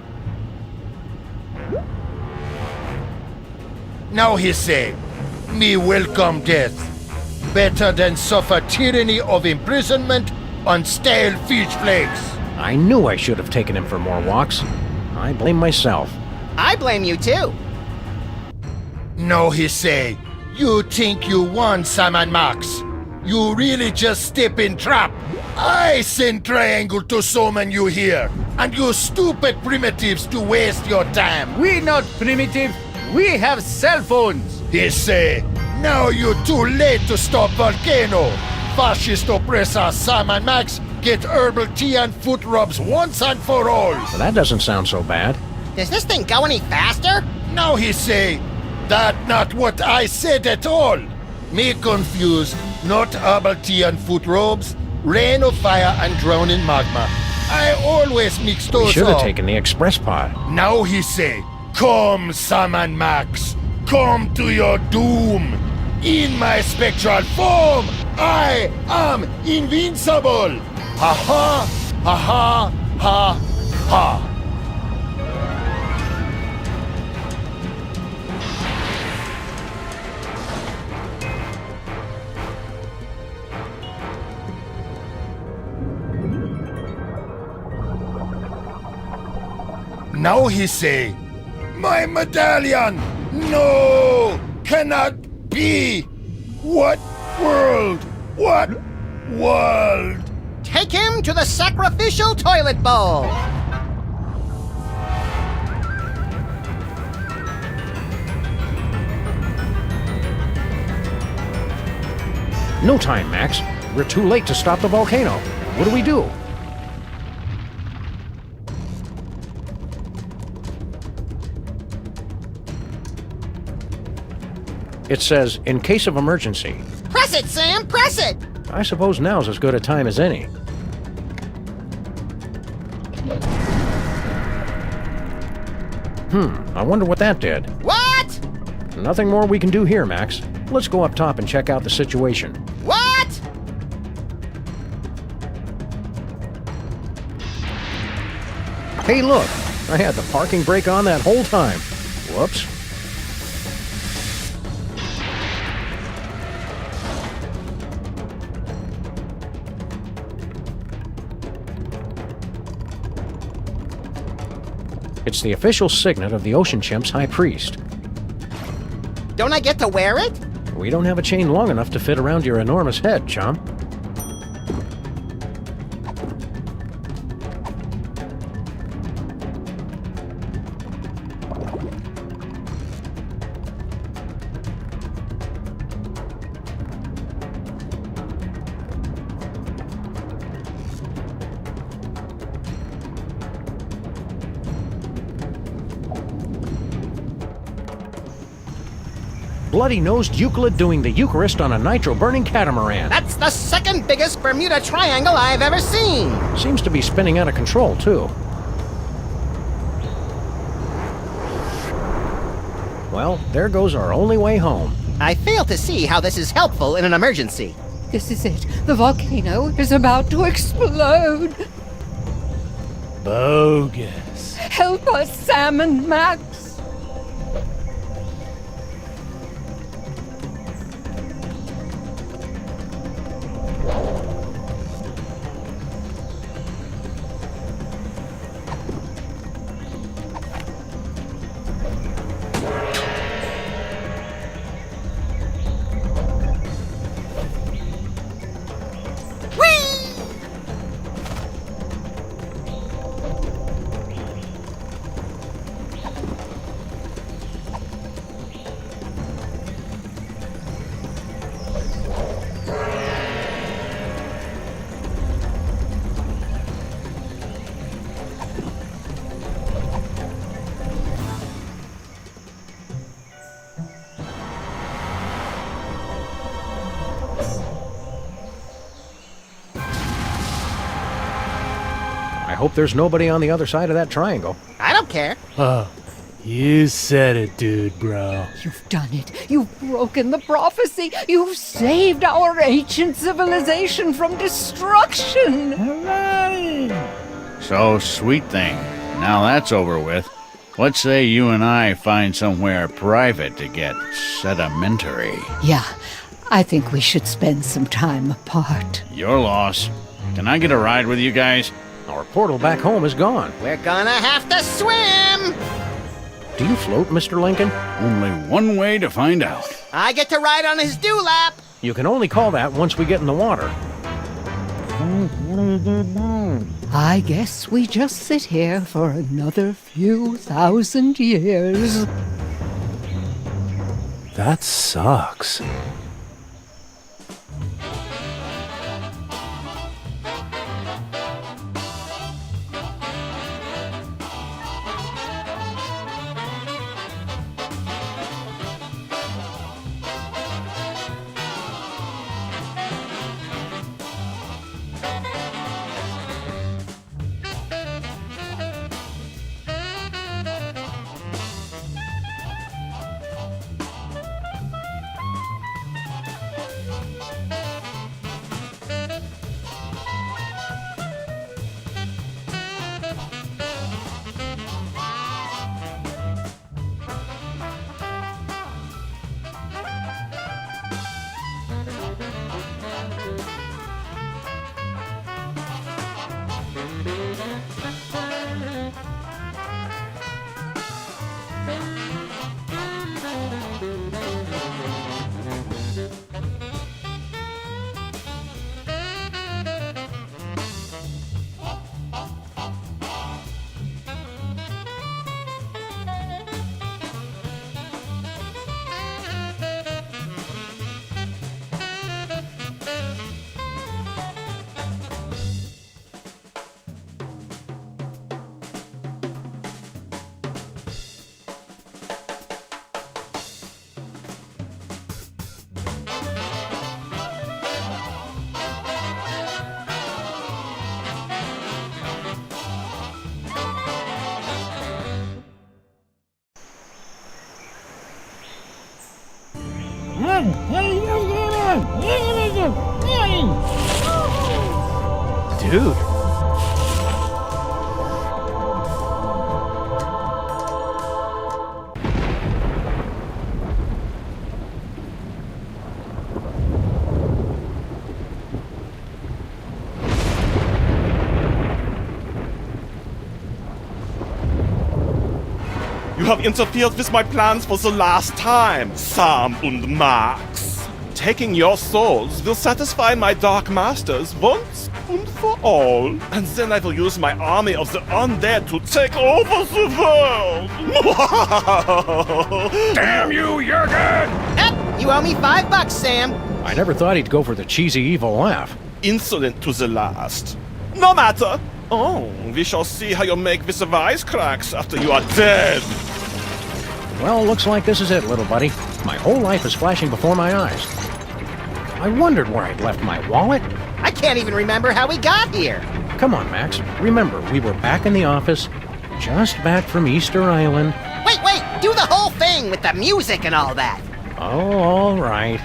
Now he say, me welcome death. Better than suffer tyranny of imprisonment on stale fish flakes. I knew I should have taken him for more walks. I blame myself. I blame you too. No, he say, you think you won, Sam and Max. You really just step in trap. I send Triangle to summon you here, and you stupid primitives to waste your time. We not primitive. We have cell phones. He say, now you too late to stop volcano. Fascist oppressor Sam and Max get herbal tea and foot rubs once and for all. Well, that doesn't sound so bad. Does this thing go any faster? Now he say, that not what I said at all. Me confused, not herbal tea and foot robes, rain of fire and drowning magma. I always mix those We should have up. taken the express pod. Now he say, come Sam and Max, come to your doom. In my spectral form, I am invincible. Ha ha, ha ha, ha ha. Now he say, my medallion! No! Cannot be! What world? What world? Take him to the sacrificial toilet bowl. No time, Max. We're too late to stop the volcano. What do we do? It says, in case of emergency. Press it, Sam! Press it! I suppose now's as good a time as any. I wonder what that did. What? Nothing more we can do here, Max. Let's go up top and check out the situation. What? Hey, look! I had the parking brake on that whole time. Whoops. It's the official signet of the Ocean Chimp's High Priest. Don't I get to wear it? We don't have a chain long enough to fit around your enormous head, chum. Bloody-nosed Euclid doing the Eucharist on a nitro-burning catamaran. That's the second biggest Bermuda Triangle I've ever seen. Seems to be spinning out of control, too. Well, there goes our only way home. I fail to see how this is helpful in an emergency. This is it. The volcano is about to explode. Bogus. Help us, Sam and Max. I hope there's nobody on the other side of that triangle. I don't care. Oh, you said it, dude, bro. You've done it. You've broken the prophecy. You've saved our ancient civilization from destruction. So, sweet thing. Now that's over with. Let's say you and I find somewhere private to get sedimentary. Yeah, I think we should spend some time apart. Your loss. Can I get a ride with you guys? Our portal back home is gone. We're gonna have to swim! Do you float, Mr. Lincoln? Only one way to find out. I get to ride on his dewlap! You can only call that once we get in the water. I guess we just sit here for another few thousand years. That sucks. Dude. You have interfered with my plans for the last time, Sam and Max. Taking your souls will satisfy my dark masters once and for all. And then I will use my army of the undead to take over the world. Damn you, Jurgen! You owe me $5, Sam. I never thought he'd go for the cheesy evil laugh. Insolent to the last. No matter. Oh, we shall see how you make with the wisecracks after you are dead. Well, looks like this is it, little buddy. My whole life is flashing before my eyes. I wondered where I'd left my wallet. I can't even remember how we got here. Come on, Max. Remember, we were back in the office, just back from Easter Island. Wait, do the whole thing with the music and all that. Oh, all right.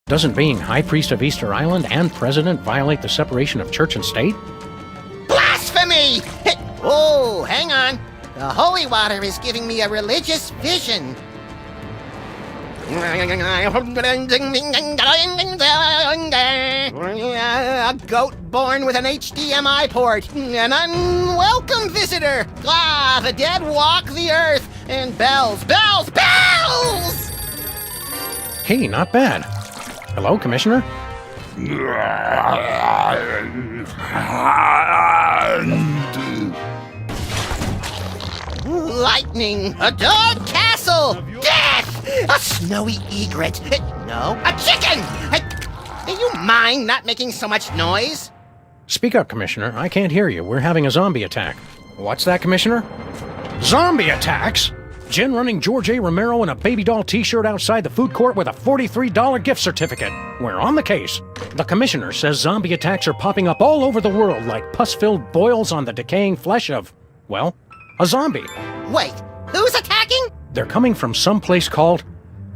Doesn't being High Priest of Easter Island and President violate the separation of church and state? Blasphemy! Oh, hang on. The holy water is giving me a religious vision. A goat born with an HDMI port. An unwelcome visitor. Ah, the dead walk the earth. And bells. Hey, not bad. Hello, Commissioner? Lightning! A dark castle! Death! A snowy egret! No, a chicken! Do you mind not making so much noise? Speak up, Commissioner. I can't hear you. We're having a zombie attack. What's that, Commissioner? Zombie attacks? Jen running George A. Romero in a baby doll t-shirt outside the food court with a $43 gift certificate. We're on the case. The Commissioner says zombie attacks are popping up all over the world like pus-filled boils on the decaying flesh of, well, a zombie. Wait, who's attacking? They're coming from some place called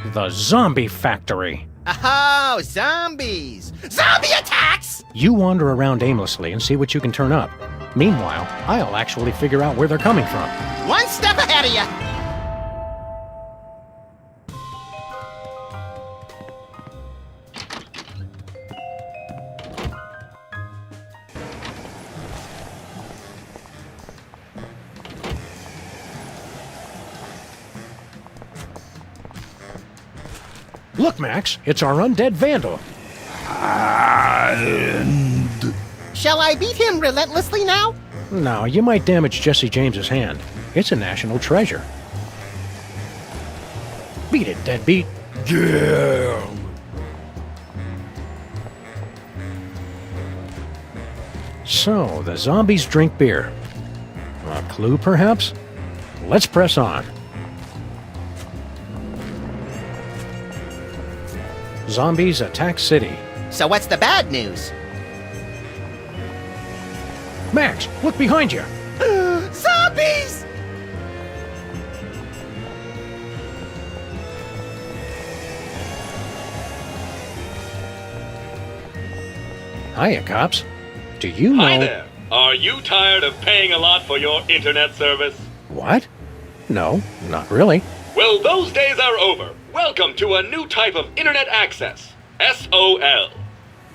the Zombie Factory. Oh, zombies! Zombie attacks! You wander around aimlessly and see what you can turn up. Meanwhile, I'll actually figure out where they're coming from. One step ahead of you! Look, Max, it's our undead vandal. Shall I beat him relentlessly now? No, you might damage Jesse James's hand. It's a national treasure. Beat it, deadbeat. Yeah. So, the zombies drink beer. A clue, perhaps? Let's press on. Zombies attack city. So what's the bad news? Max, look behind you. Zombies! Hiya, cops. Do you know... Hi there. Are you tired of paying a lot for your internet service? What? No, not really. Well, those days are over. Welcome to a new type of internet access. SOL.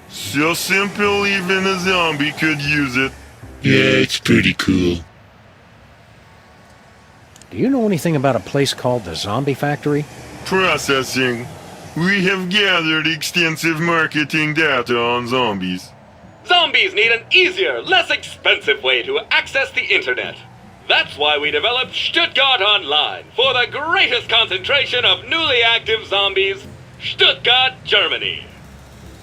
So simple even a zombie could use it. Yeah, it's pretty cool. Do you know anything about a place called the Zombie Factory? Processing. We have gathered extensive marketing data on zombies. Zombies need an easier, less expensive way to access the internet. That's why we developed Stuttgart Online for the greatest concentration of newly active zombies, Stuttgart, Germany.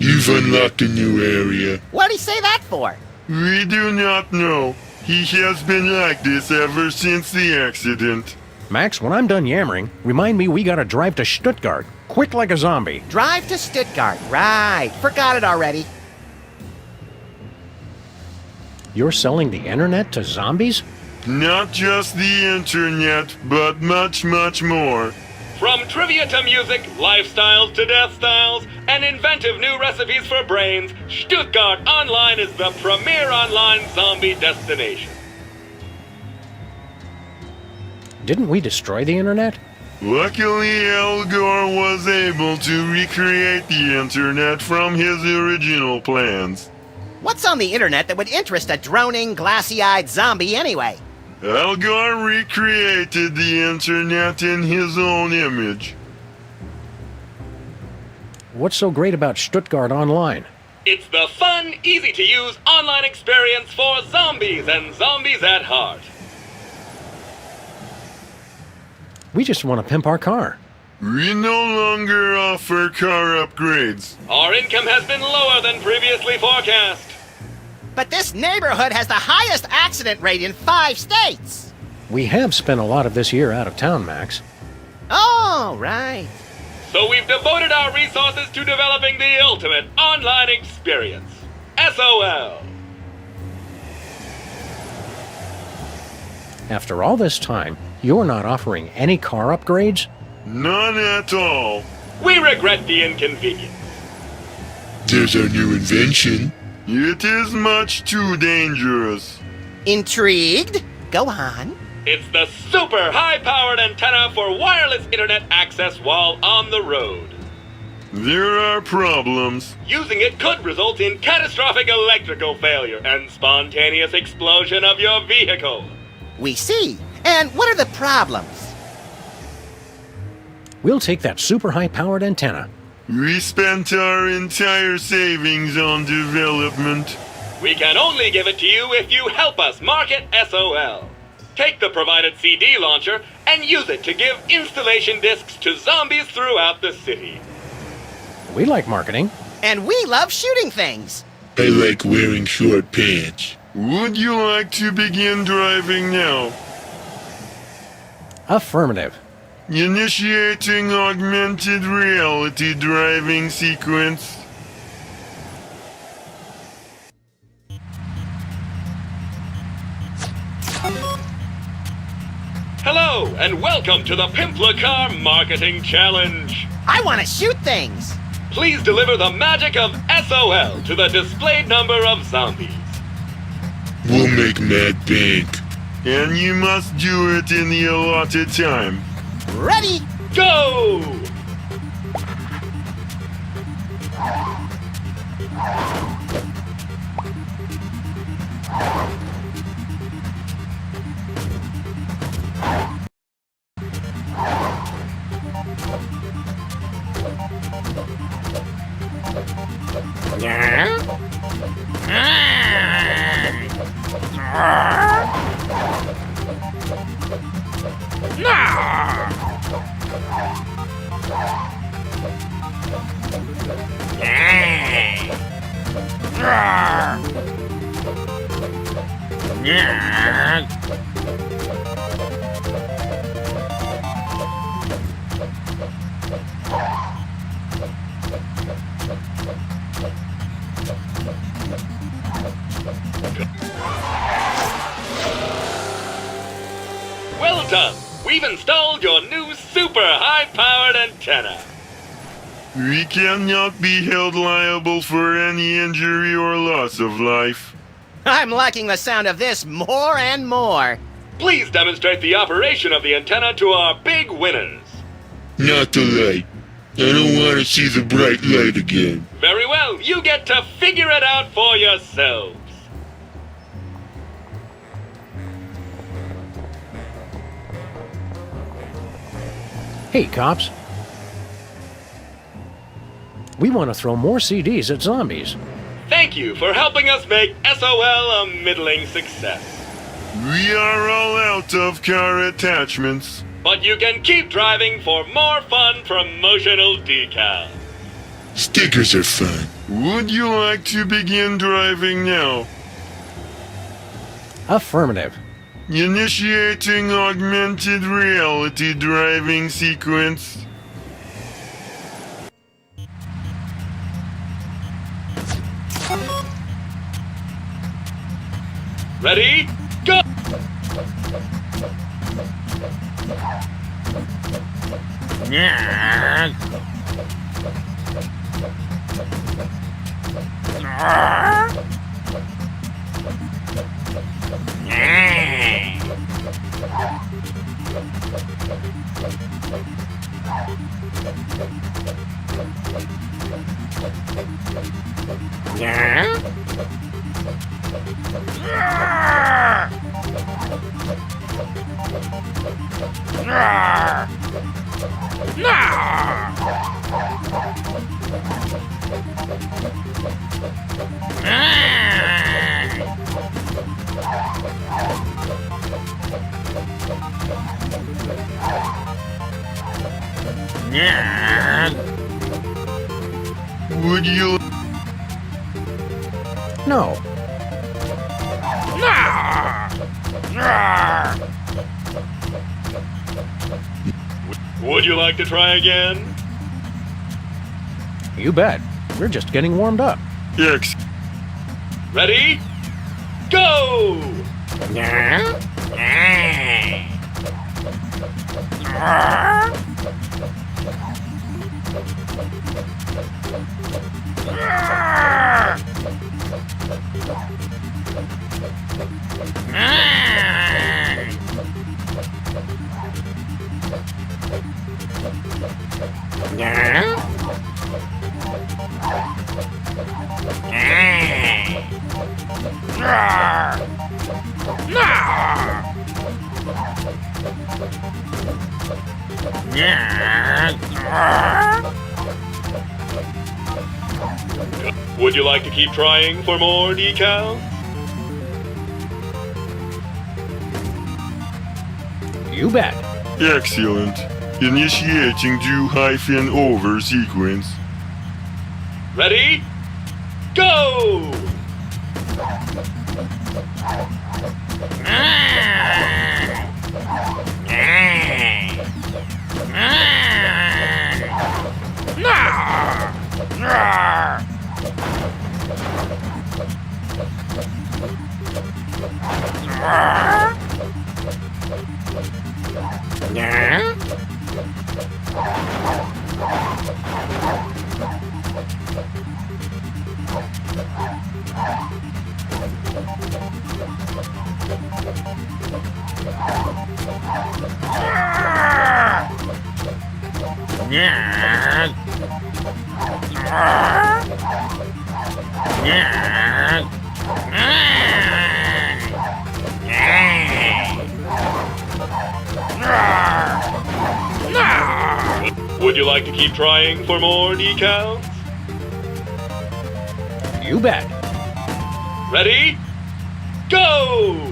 You've unlocked a new area. What'd he say that for? We do not know. He has been like this ever since the accident. Max, when I'm done yammering, remind me we gotta drive to Stuttgart. Quick like a zombie. Drive to Stuttgart. Right. Forgot it already. You're selling the internet to zombies? Not just the internet, but much, much more. From trivia to music, lifestyles to death styles, and inventive new recipes for brains, Stuttgart Online is the premier online zombie destination. Didn't we destroy the internet? Luckily, Al Gore was able to recreate the internet from his original plans. What's on the internet that would interest a droning, glassy-eyed zombie anyway? Al Gore recreated the internet in his own image. What's so great about Stuttgart Online? It's the fun, easy-to-use online experience for zombies and zombies at heart. We just want to pimp our car. We no longer offer car upgrades. Our income has been lower than previously forecast. But this neighborhood has the highest accident rate in 5 states. We have spent a lot of this year out of town, Max. Oh, right. So we've devoted our resources to developing the ultimate online experience. SOL. After all this time, you're not offering any car upgrades? None at all. We regret the inconvenience. There's our new invention. It is much too dangerous. Intrigued? Go on. It's the super high-powered antenna for wireless internet access while on the road. There are problems. Using it could result in catastrophic electrical failure and spontaneous explosion of your vehicle. We see. And what are the problems? We'll take that super high-powered antenna. We spent our entire savings on development. We can only give it to you if you help us market SOL. Take the provided CD launcher and use it to give installation discs to zombies throughout the city. We like marketing. And we love shooting things. I like wearing short pants. Would you like to begin driving now? Affirmative. Initiating augmented reality driving sequence. Hello, and welcome to the Pimpla Car Marketing Challenge. I want to shoot things. Please deliver the magic of SOL to the displayed number of zombies. We'll make mad bank. And you must do it in the allotted time. Ready? Go! Well done! We've installed your new super high-powered antenna. We cannot be held liable for any injury or loss of life. I'm liking the sound of this more and more. Please demonstrate the operation of the antenna to our big winners. Not the light. I don't want to see the bright light again. Very well, you get to figure it out for yourselves. Hey, cops. We want to throw more CDs at zombies. Thank you for helping us make SOL a middling success. We are all out of car attachments. But you can keep driving for more fun promotional decals. Stickers are fun. Would you like to begin driving now? Affirmative. Initiating augmented reality driving sequence. Ready? Go! Would you... No. Would you like to try again? You bet. We're just getting warmed up. X. Ready? Go! Would you like to keep trying for more decals? You bet. Excellent. Initiating do-over sequence. Ready? Go! Would you like to keep trying for more decals? You bet. Ready? Go!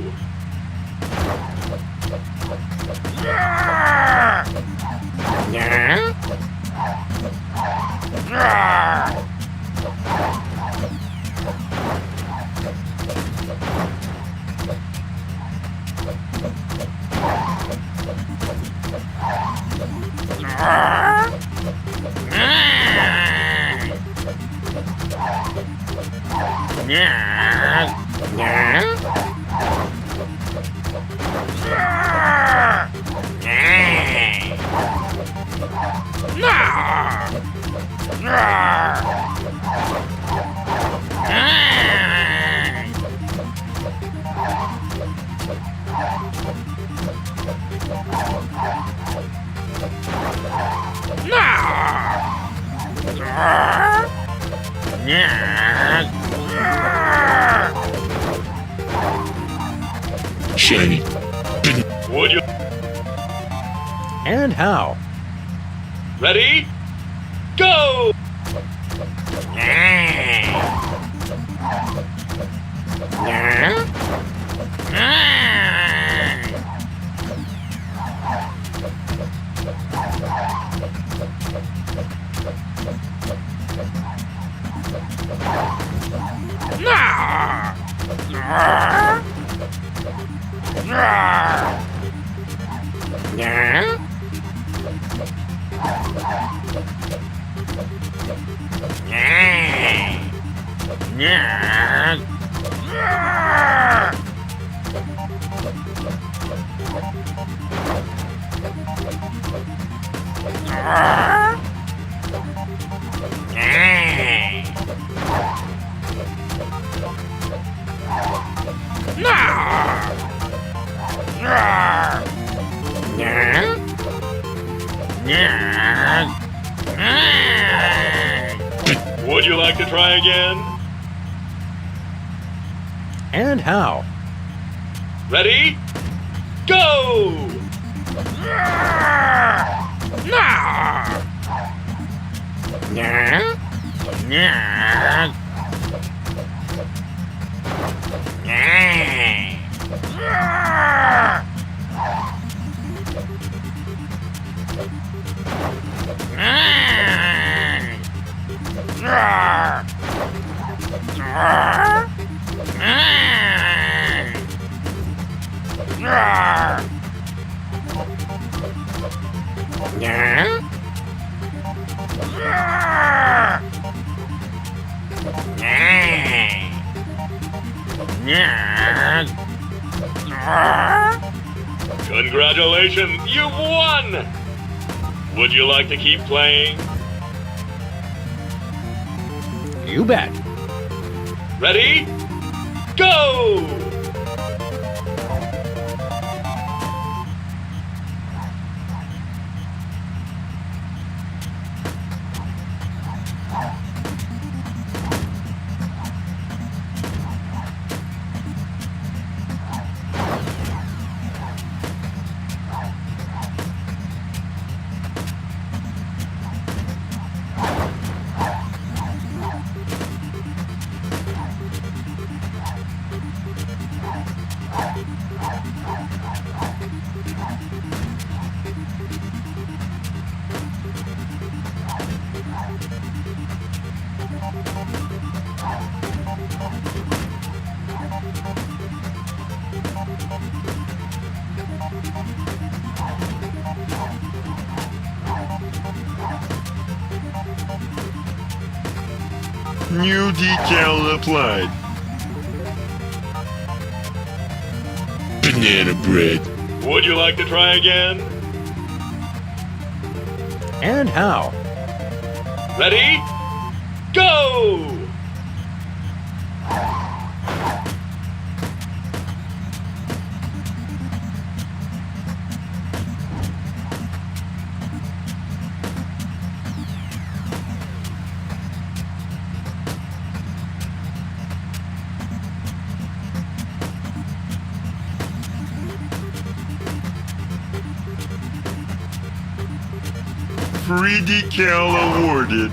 Shiny. Would you? And how? Ready? Go! Ah! Would you like to try again? And how? Ready? Go! Congratulations, you've won! Would you like to keep playing? You bet. Ready? Go! New decal applied. Banana bread. Would you like to try again? And how? Ready? Go! Free decal awarded.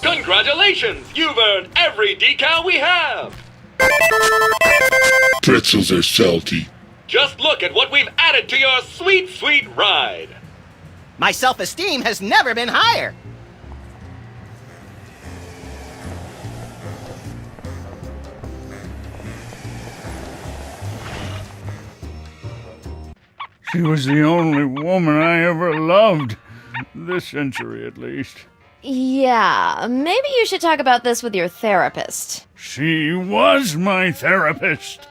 Congratulations! You've earned every decal we have! Pretzels are salty. Just look at what we've added to your sweet, sweet ride! My self-esteem has never been higher. She was the only woman I ever loved. This century, at least. Yeah, maybe you should talk about this with your therapist. She was my therapist.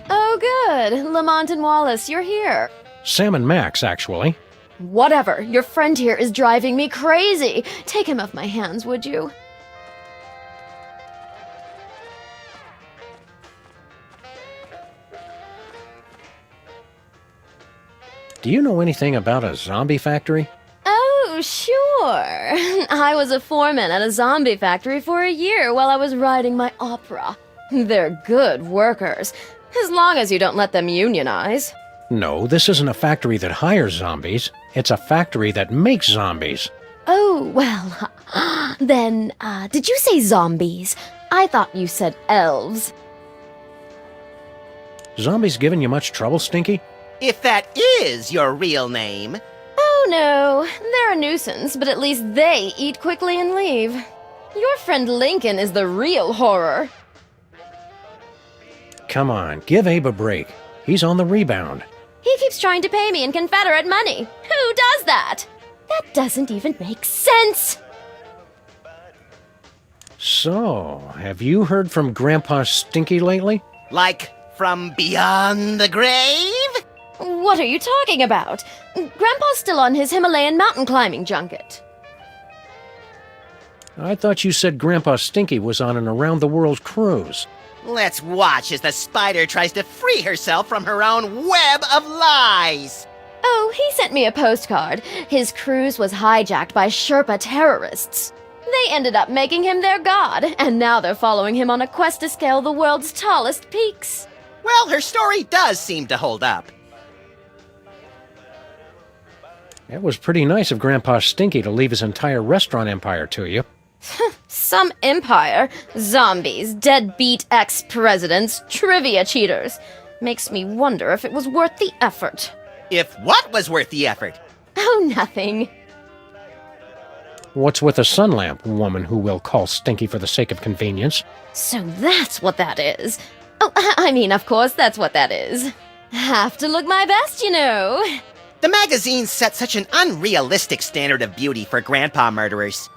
Oh, good. Lamont and Wallace, you're here. Sam and Max, actually. Whatever. Your friend here is driving me crazy. Take him off my hands, would you? Do you know anything about a zombie factory? Oh, Oh, sure. I was a foreman at a zombie factory for a year while I was writing my opera. They're good workers, as long as you don't let them unionize. No, this isn't a factory that hires zombies. It's a factory that makes zombies. Oh, well, then, did you say zombies? I thought you said elves. Zombies giving you much trouble, Stinky? If that is your real name. Oh no, they're a nuisance, but at least they eat quickly and leave. Your friend Lincoln is the real horror. Come on, give Abe a break. He's on the rebound. He keeps trying to pay me in Confederate money. Who does that? That doesn't even make sense. So, have you heard from Grandpa Stinky lately? Like, from beyond the grave? What are you talking about? Grandpa's still on his Himalayan mountain climbing junket. I thought you said Grandpa Stinky was on an around-the-world cruise. Let's watch as the spider tries to free herself from her own web of lies. Oh, he sent me a postcard. His cruise was hijacked by Sherpa terrorists. They ended up making him their god, and now they're following him on a quest to scale the world's tallest peaks. Well, her story does seem to hold up. It was pretty nice of Grandpa Stinky to leave his entire restaurant empire to you. Some empire. Zombies, deadbeat ex-presidents, trivia cheaters. Makes me wonder if it was worth the effort. If what was worth the effort? Oh, nothing. What's with a sun lamp, woman who will call Stinky for the sake of convenience? So that's what that is. Oh, I mean, of course that's what that is. Have to look my best, you know. The magazine set such an unrealistic standard of beauty for grandpa murderers.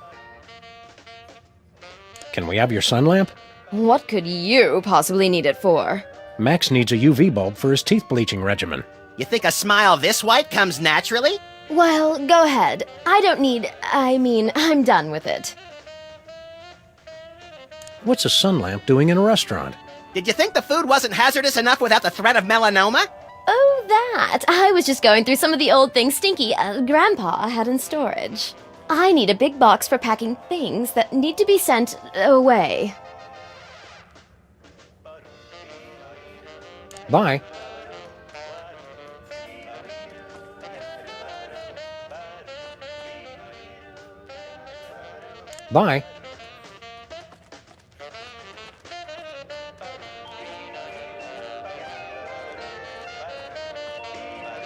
Can we have your sun lamp? What could you possibly need it for? Max needs a UV bulb for his teeth bleaching regimen. You think a smile this white comes naturally? Well, go ahead. I'm done with it. What's a sun lamp doing in a restaurant? Did you think the food wasn't hazardous enough without the threat of melanoma? Oh, that. I was just going through some of the old things Stinky, Grandpa, had in storage. I need a big box for packing things that need to be sent away. Bye. Bye.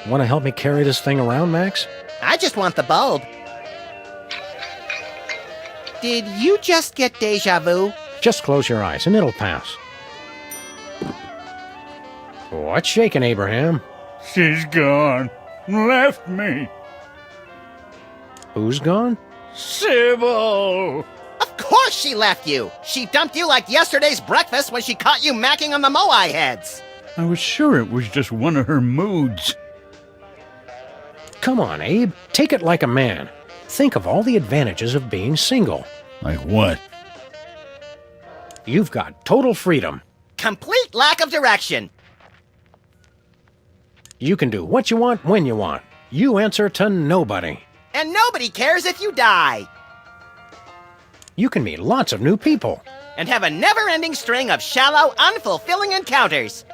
Want to help me carry this thing around, Max? I just want the bulb. Did you just get deja vu? Just close your eyes and it'll pass. What's shaking, Abraham? She's gone. Left me. Who's gone? Sybil! Of course she left you! She dumped you like yesterday's breakfast when she caught you macking on the Moai heads! I was sure it was just one of her moods. Come on, Abe. Take it like a man. Think of all the advantages of being single. Like what? You've got total freedom. Complete lack of direction. You can do what you want when you want. You answer to nobody. And nobody cares if you die. You can meet lots of new people. And have a never-ending string of shallow, unfulfilling encounters.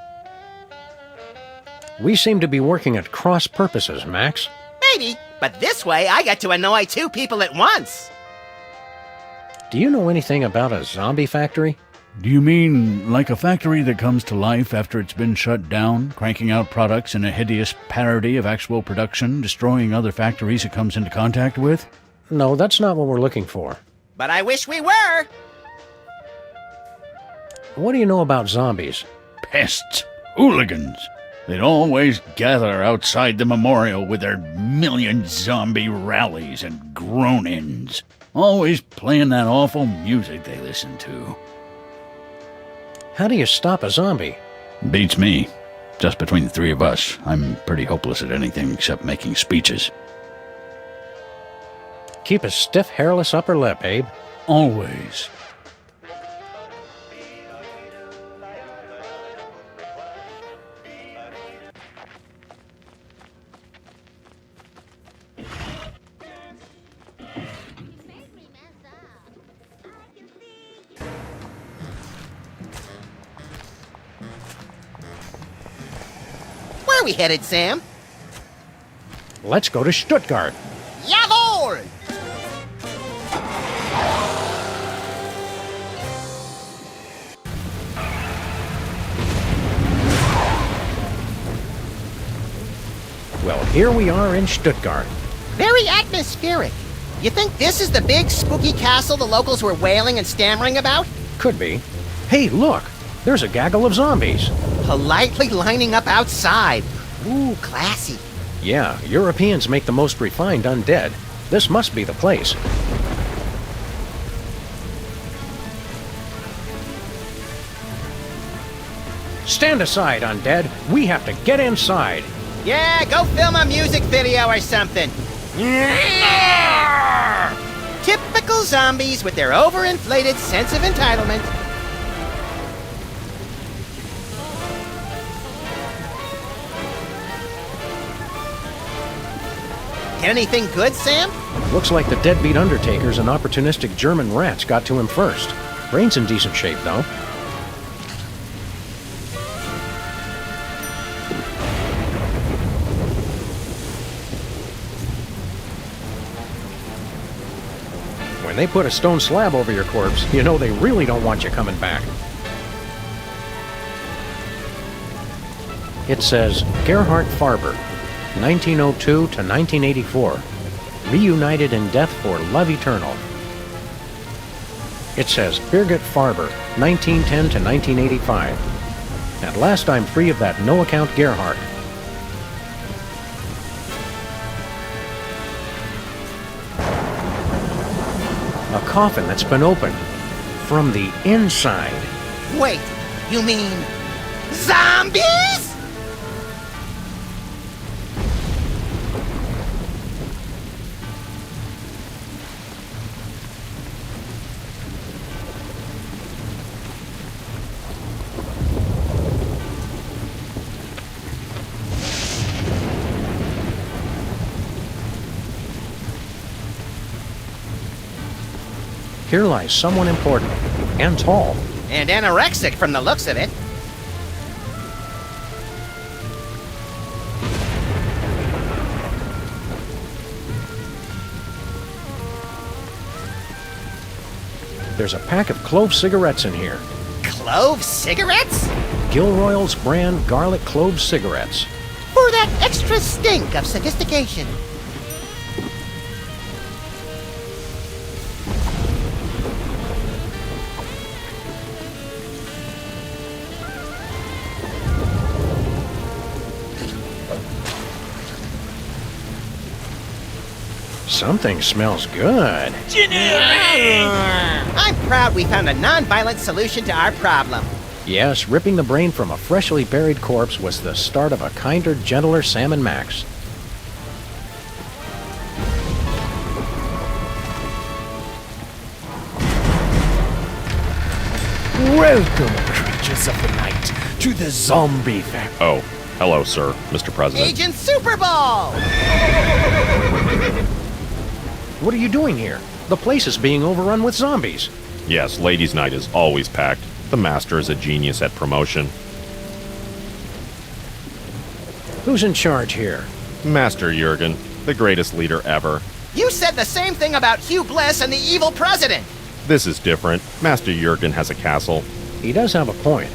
We seem to be working at cross purposes, Max. Maybe, but this way I get to annoy two people at once. Do you know anything about a zombie factory? Do you mean like a factory that comes to life after it's been shut down, cranking out products in a hideous parody of actual production, destroying other factories it comes into contact with? No, that's not what we're looking for. But I wish we were. What do you know about zombies? Pests. Hooligans. They'd always gather outside the memorial with their million zombie rallies and groan-ins. Always playing that awful music they listen to. How do you stop a zombie? Beats me. Just between the three of us, I'm pretty hopeless at anything except making speeches. Keep a stiff, hairless upper lip, Abe. Always. are we headed, Sam? Let's go to Stuttgart. Jawohl! Well, here we are in Stuttgart. Very atmospheric. You think this is the big, spooky castle the locals were wailing and stammering about? Could be. Hey, look! There's a gaggle of zombies. Politely lining up outside. Ooh, classy. Yeah, Europeans make the most refined undead. This must be the place. Stand aside, undead. We have to get inside. Yeah, go film a music video or something. Typical zombies with their overinflated sense of entitlement. Get anything good, Sam? Looks like the deadbeat undertakers and opportunistic German rats got to him first. Brain's in decent shape, though. When they put a stone slab over your corpse, you know they really don't want you coming back. It says Gerhard Farber, 1902 to 1984, reunited in death for love eternal. It says Birgit Farber, 1910 to 1985. At last I'm free of that no-account Gerhard. A coffin that's been opened from the inside. Wait, you mean zombies? Here lies someone important and tall. And anorexic from the looks of it. There's a pack of clove cigarettes in here. Clove cigarettes? Gilroy's brand garlic clove cigarettes. For that extra stink of sophistication. Something smells good. I'm proud we found a non-violent solution to our problem. Yes, ripping the brain from a freshly buried corpse was the start of a kinder, gentler Sam and Max. Welcome, creatures of the night, to the zombie factory. Oh, hello, sir, Mr. President. Agent Super Bowl! What are you doing here? The place is being overrun with zombies. Yes, ladies' night is always packed. The master is a genius at promotion. Who's in charge here? Master Jurgen, the greatest leader ever. You said the same thing about Hugh Bliss and the evil president. This is different. Master Jurgen has a castle. He does have a point.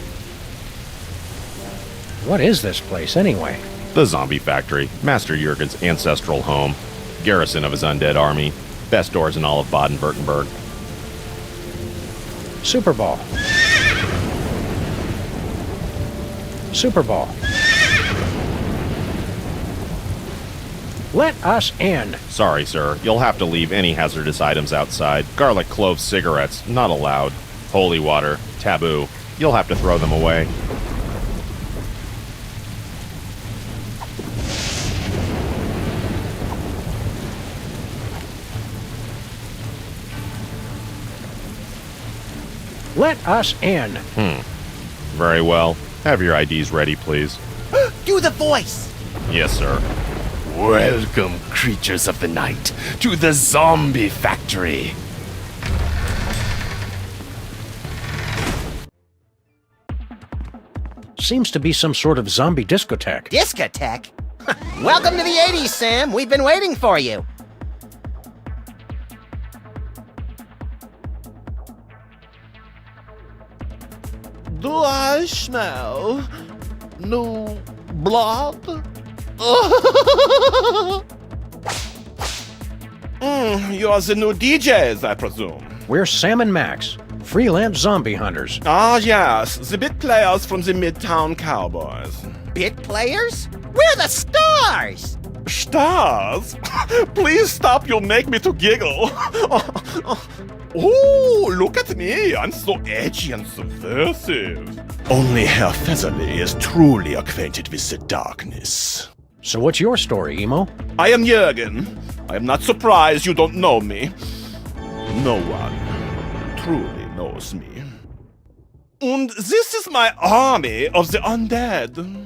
What is this place, anyway? The zombie factory, Master Jurgen's ancestral home. Garrison of his undead army. Best doors in all of Baden-Württemberg. Super Ball. Super Ball. Let us in. Sorry, sir. You'll have to leave any hazardous items outside. Garlic clove cigarettes, not allowed. Holy water, taboo. You'll have to throw them away. Let us in. Very well. Have your IDs ready, please. Do the voice. Yes, sir. Welcome, creatures of the night, to the zombie factory. Seems to be some sort of zombie discotheque. Discotheque? Welcome to the 80s, Sam. We've been waiting for you. Do I smell new blood? You are the new DJs, I presume. We're Sam and Max, freelance zombie hunters. Ah, yes, the bit players from the Midtown Cowboys. Bit players? We're the stars! Stars? Please stop, you'll make me to giggle. Oh, look at me, I'm so edgy and subversive. Only Herr Featherly is truly acquainted with the darkness. So what's your story, Emo? I am Jürgen. I am not surprised you don't know me. No one truly knows me. And this is my army of the undead.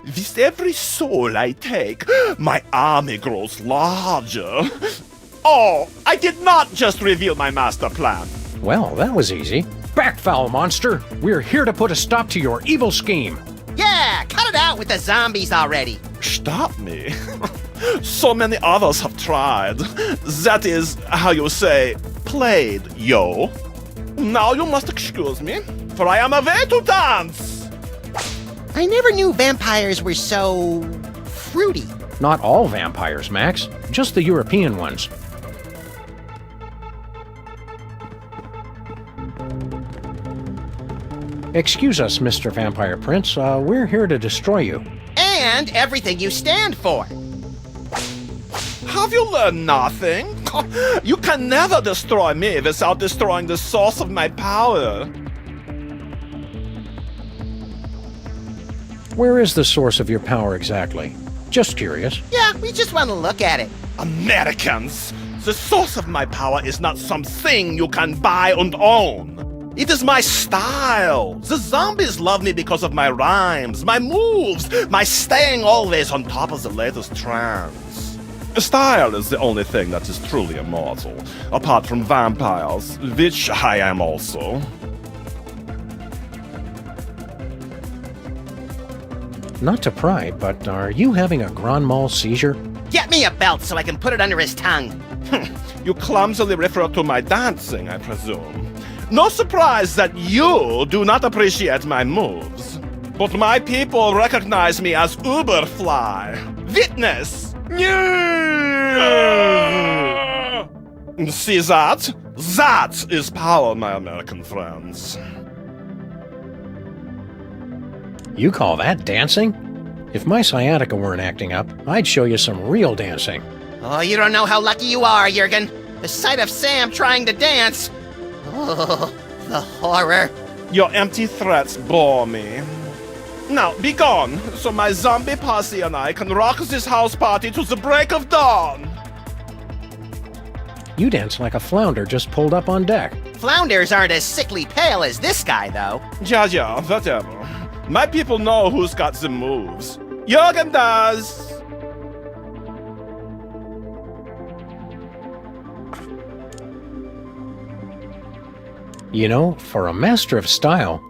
With every soul I take, my army grows larger. Oh, I did not just reveal my master plan. Well, that was easy. Back, foul monster! We're here to put a stop to your evil scheme. Yeah, cut it out with the zombies already. Stop me. So many others have tried. That is how you say, played, yo. Now you must excuse me, for I am away to dance. I never knew vampires were so fruity. Not all vampires, Max. Just the European ones. Excuse us, Mr. Vampire Prince. We're here to destroy you. And everything you stand for. Have you learned nothing? You can never destroy me without destroying the source of my power. Where is the source of your power exactly? Just curious. Yeah, we just want to look at it. Americans! The source of my power is not something you can buy and own. It is my style. The zombies love me because of my rhymes, my moves, my staying always on top of the latest trends. Style is the only thing that is truly immortal, apart from vampires, which I am also. Not to pry, but are you having a grand mal seizure? Get me a belt so I can put it under his tongue. You clumsily refer to my dancing, I presume. No surprise that you do not appreciate my moves. But my people recognize me as Uberfly. Witness! See that? That is power, my American friends. You call that dancing? If my sciatica weren't acting up, I'd show you some real dancing. Oh, you don't know how lucky you are, Jürgen. The sight of Sam trying to dance. Oh, the horror. Your empty threats bore me. Now, be gone, so my zombie posse and I can rock this house party to the break of dawn. You dance like a flounder just pulled up on deck. Flounders aren't as sickly pale as this guy, though. Yeah, whatever. My people know who's got the moves. Jürgen does! You know, for a master of style,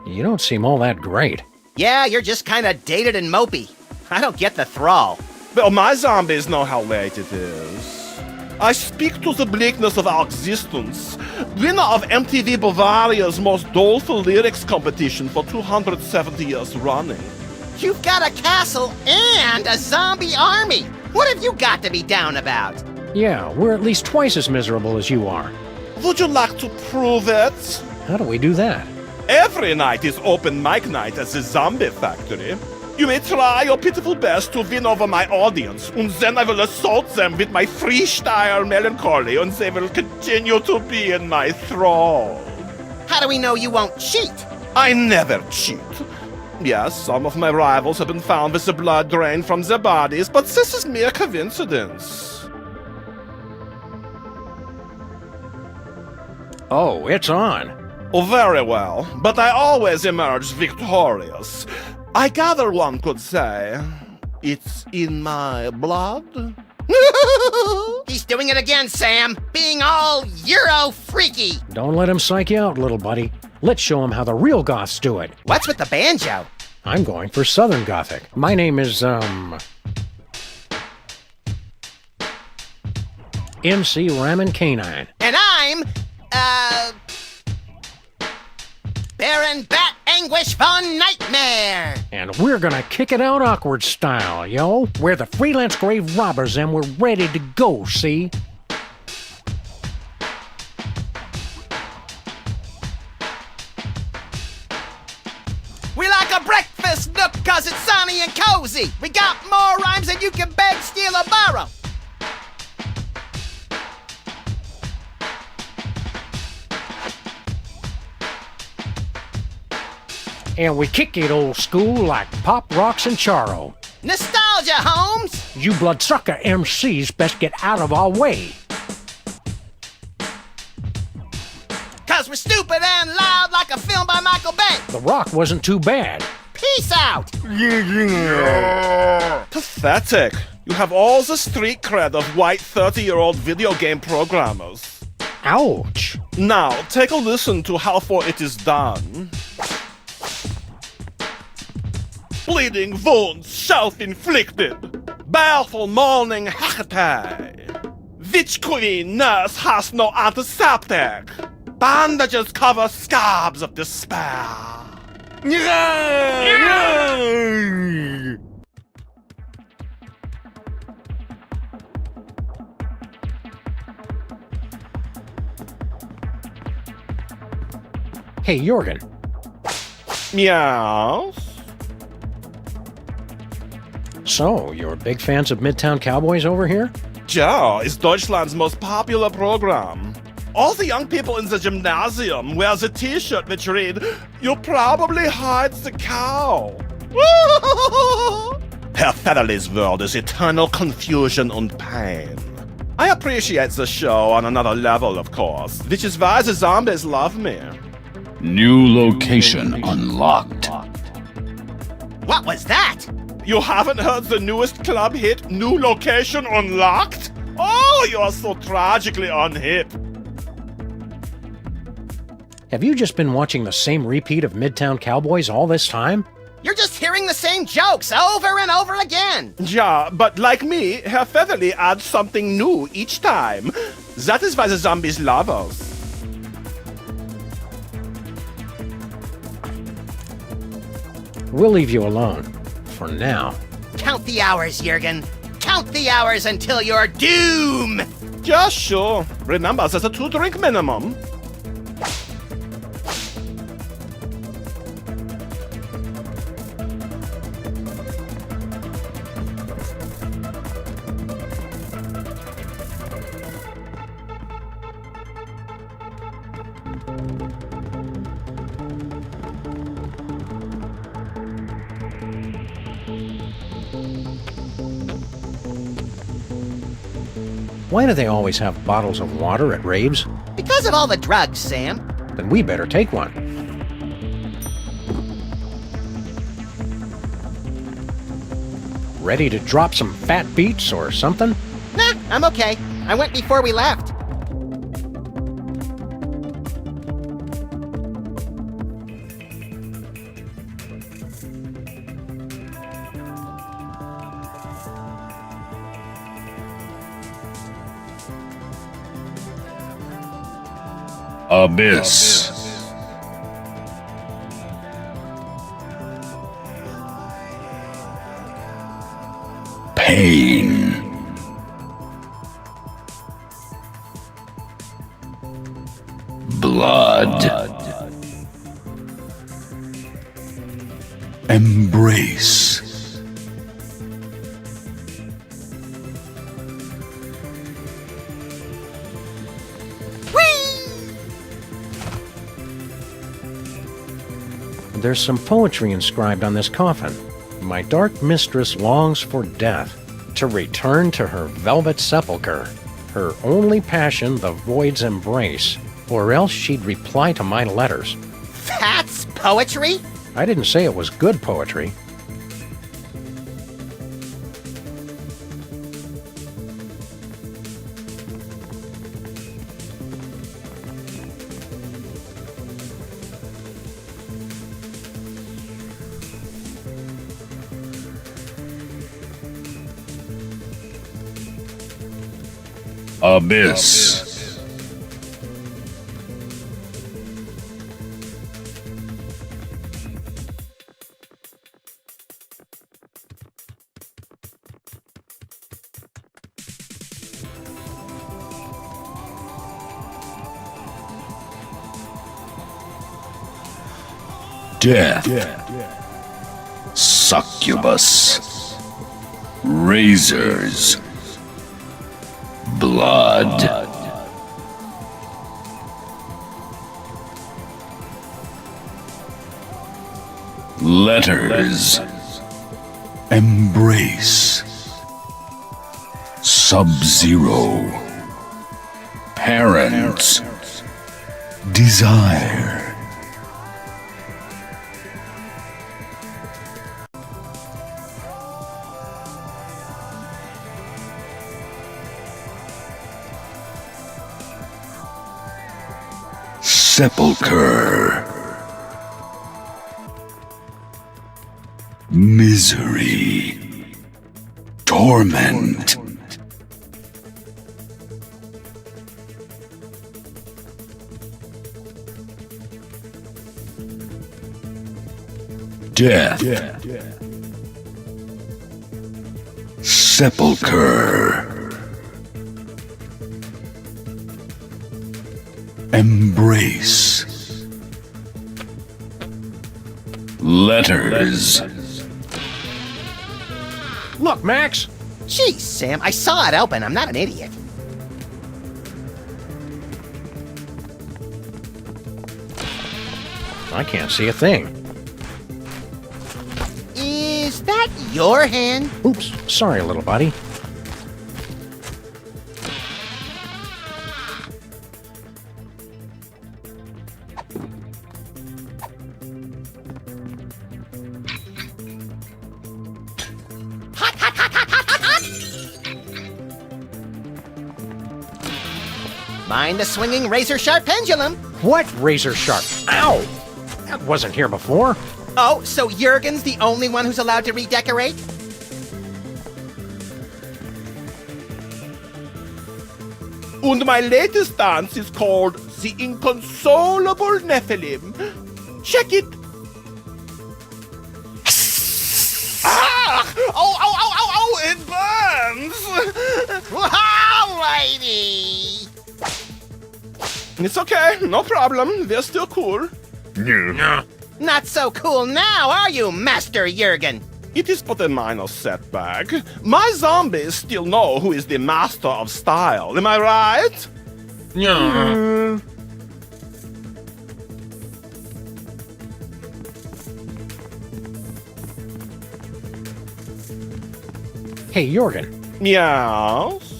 you don't seem all that great. Yeah, you're just kind of dated and mopey. I don't get the thrall. Well, my zombies know how late it is. I speak to the bleakness of our existence. Winner of MTV Bavaria's most doleful lyrics competition for 270 years running. You've got a castle and a zombie army. What have you got to be down about? Yeah, we're at least twice as miserable as you are. Would you like to prove it? How do we do that? Every night is open mic night at the Zombie Factory. You may try your pitiful best to win over my audience, and then I will assault them with my freestyle melancholy, and they will continue to be in my thrall. How do we know you won't cheat? I never cheat. Yes, some of my rivals have been found with the blood drained from their bodies, but this is mere coincidence. Oh, it's on. Oh, very well, but I always emerge victorious. I gather one could say it's in my blood. He's doing it again, Sam. Being all Euro freaky. Don't let him psych you out, little buddy. Let's show him how the real goths do it. What's with the banjo? I'm going for Southern Gothic. My name is, MC Ramen Canine. And I'm, Baron Bat Anguish Von Nightmare. And we're gonna kick it out awkward style, yo. We're the freelance grave robbers and we're ready to go, see? We like a breakfast nook cause it's sunny and cozy. We got more rhymes than you can beg, steal, or borrow. And we kick it old school like Pop Rocks and Charo. Nostalgia, Holmes! You bloodsucker MCs best get out of our way. Cause we're stupid and loud like a film by Michael Bay. The Rock wasn't too bad. Peace out! Pathetic. You have all the street cred of white 30-year-old video game programmers. Ouch. Now, take a listen to how far it is done. Bleeding wounds self-inflicted. Baleful morning hackatay. Witch queen nurse has no antiseptic. Bandages cover scabs of despair. Hey, Jorgen. Meows. So, you're big fans of Midtown Cowboys over here? Ja, is Deutschland's most popular program. All the young people in the gymnasium wear the t-shirt which read, "You probably hide the cow." Herr Featherly's world is eternal confusion and pain. I appreciate the show on another level, of course, which is why the zombies love me. New location unlocked. What was that? You haven't heard the newest club hit, New Location Unlocked? Oh, you're so tragically unhip. Have you just been watching the same repeat of Midtown Cowboys all this time? You're just hearing the same jokes over and over again. Yeah, but like me, Herr Featherly adds something new each time. That is why the zombies love us. We'll leave you alone. For now. Count the hours, Jurgen. Count the hours until your doom! Yeah, sure. Remember, there's a 2-drink minimum. Why do they always have bottles of water at raves? Because of all the drugs, Sam. Then we better take one. Ready to drop some fat beats or something? Nah, I'm okay. I went before we left. Abyss. Pain. Blood. Embrace. There's some poetry inscribed on this coffin. My dark mistress longs for death, to return to her velvet sepulchre, her only passion the void's embrace, or else she'd reply to my letters. That's poetry? I didn't say it was good poetry. Abyss. Death. Succubus. Razors. Blood. Letters. Embrace. Sub-Zero. Parents. Desire. Sepulcher. Misery. Torment. Death. Sepulcher. Embrace. Letters. Look, Max! Jeez, Sam, I saw it open. I'm not an idiot. I can't see a thing. Is that your hand? Oops, sorry, little buddy. Mind the swinging razor-sharp pendulum. What razor-sharp? Ow! That wasn't here before. Oh, so Jurgen's the only one who's allowed to redecorate? And my latest dance is called The Inconsolable Nephilim. Check it. Ah! Oh, ow, ow, ow, ow, it burns! Wow, lady! It's okay, no problem. We're still cool. No. Not so cool now, are you, Master Jurgen? It is but a minor setback. My zombies still know who is the master of style, am I right? No. Hey, Jurgen. Yes?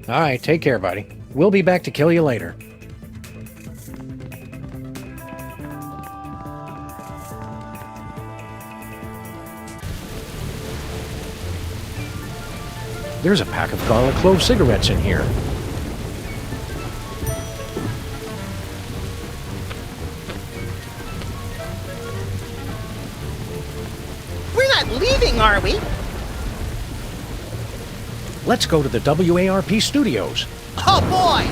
All right, take care, buddy. We'll be back to kill you later. There's a pack of garlic clove cigarettes in here. We're not leaving, are we? Let's go to the WARP studios. Oh, boy!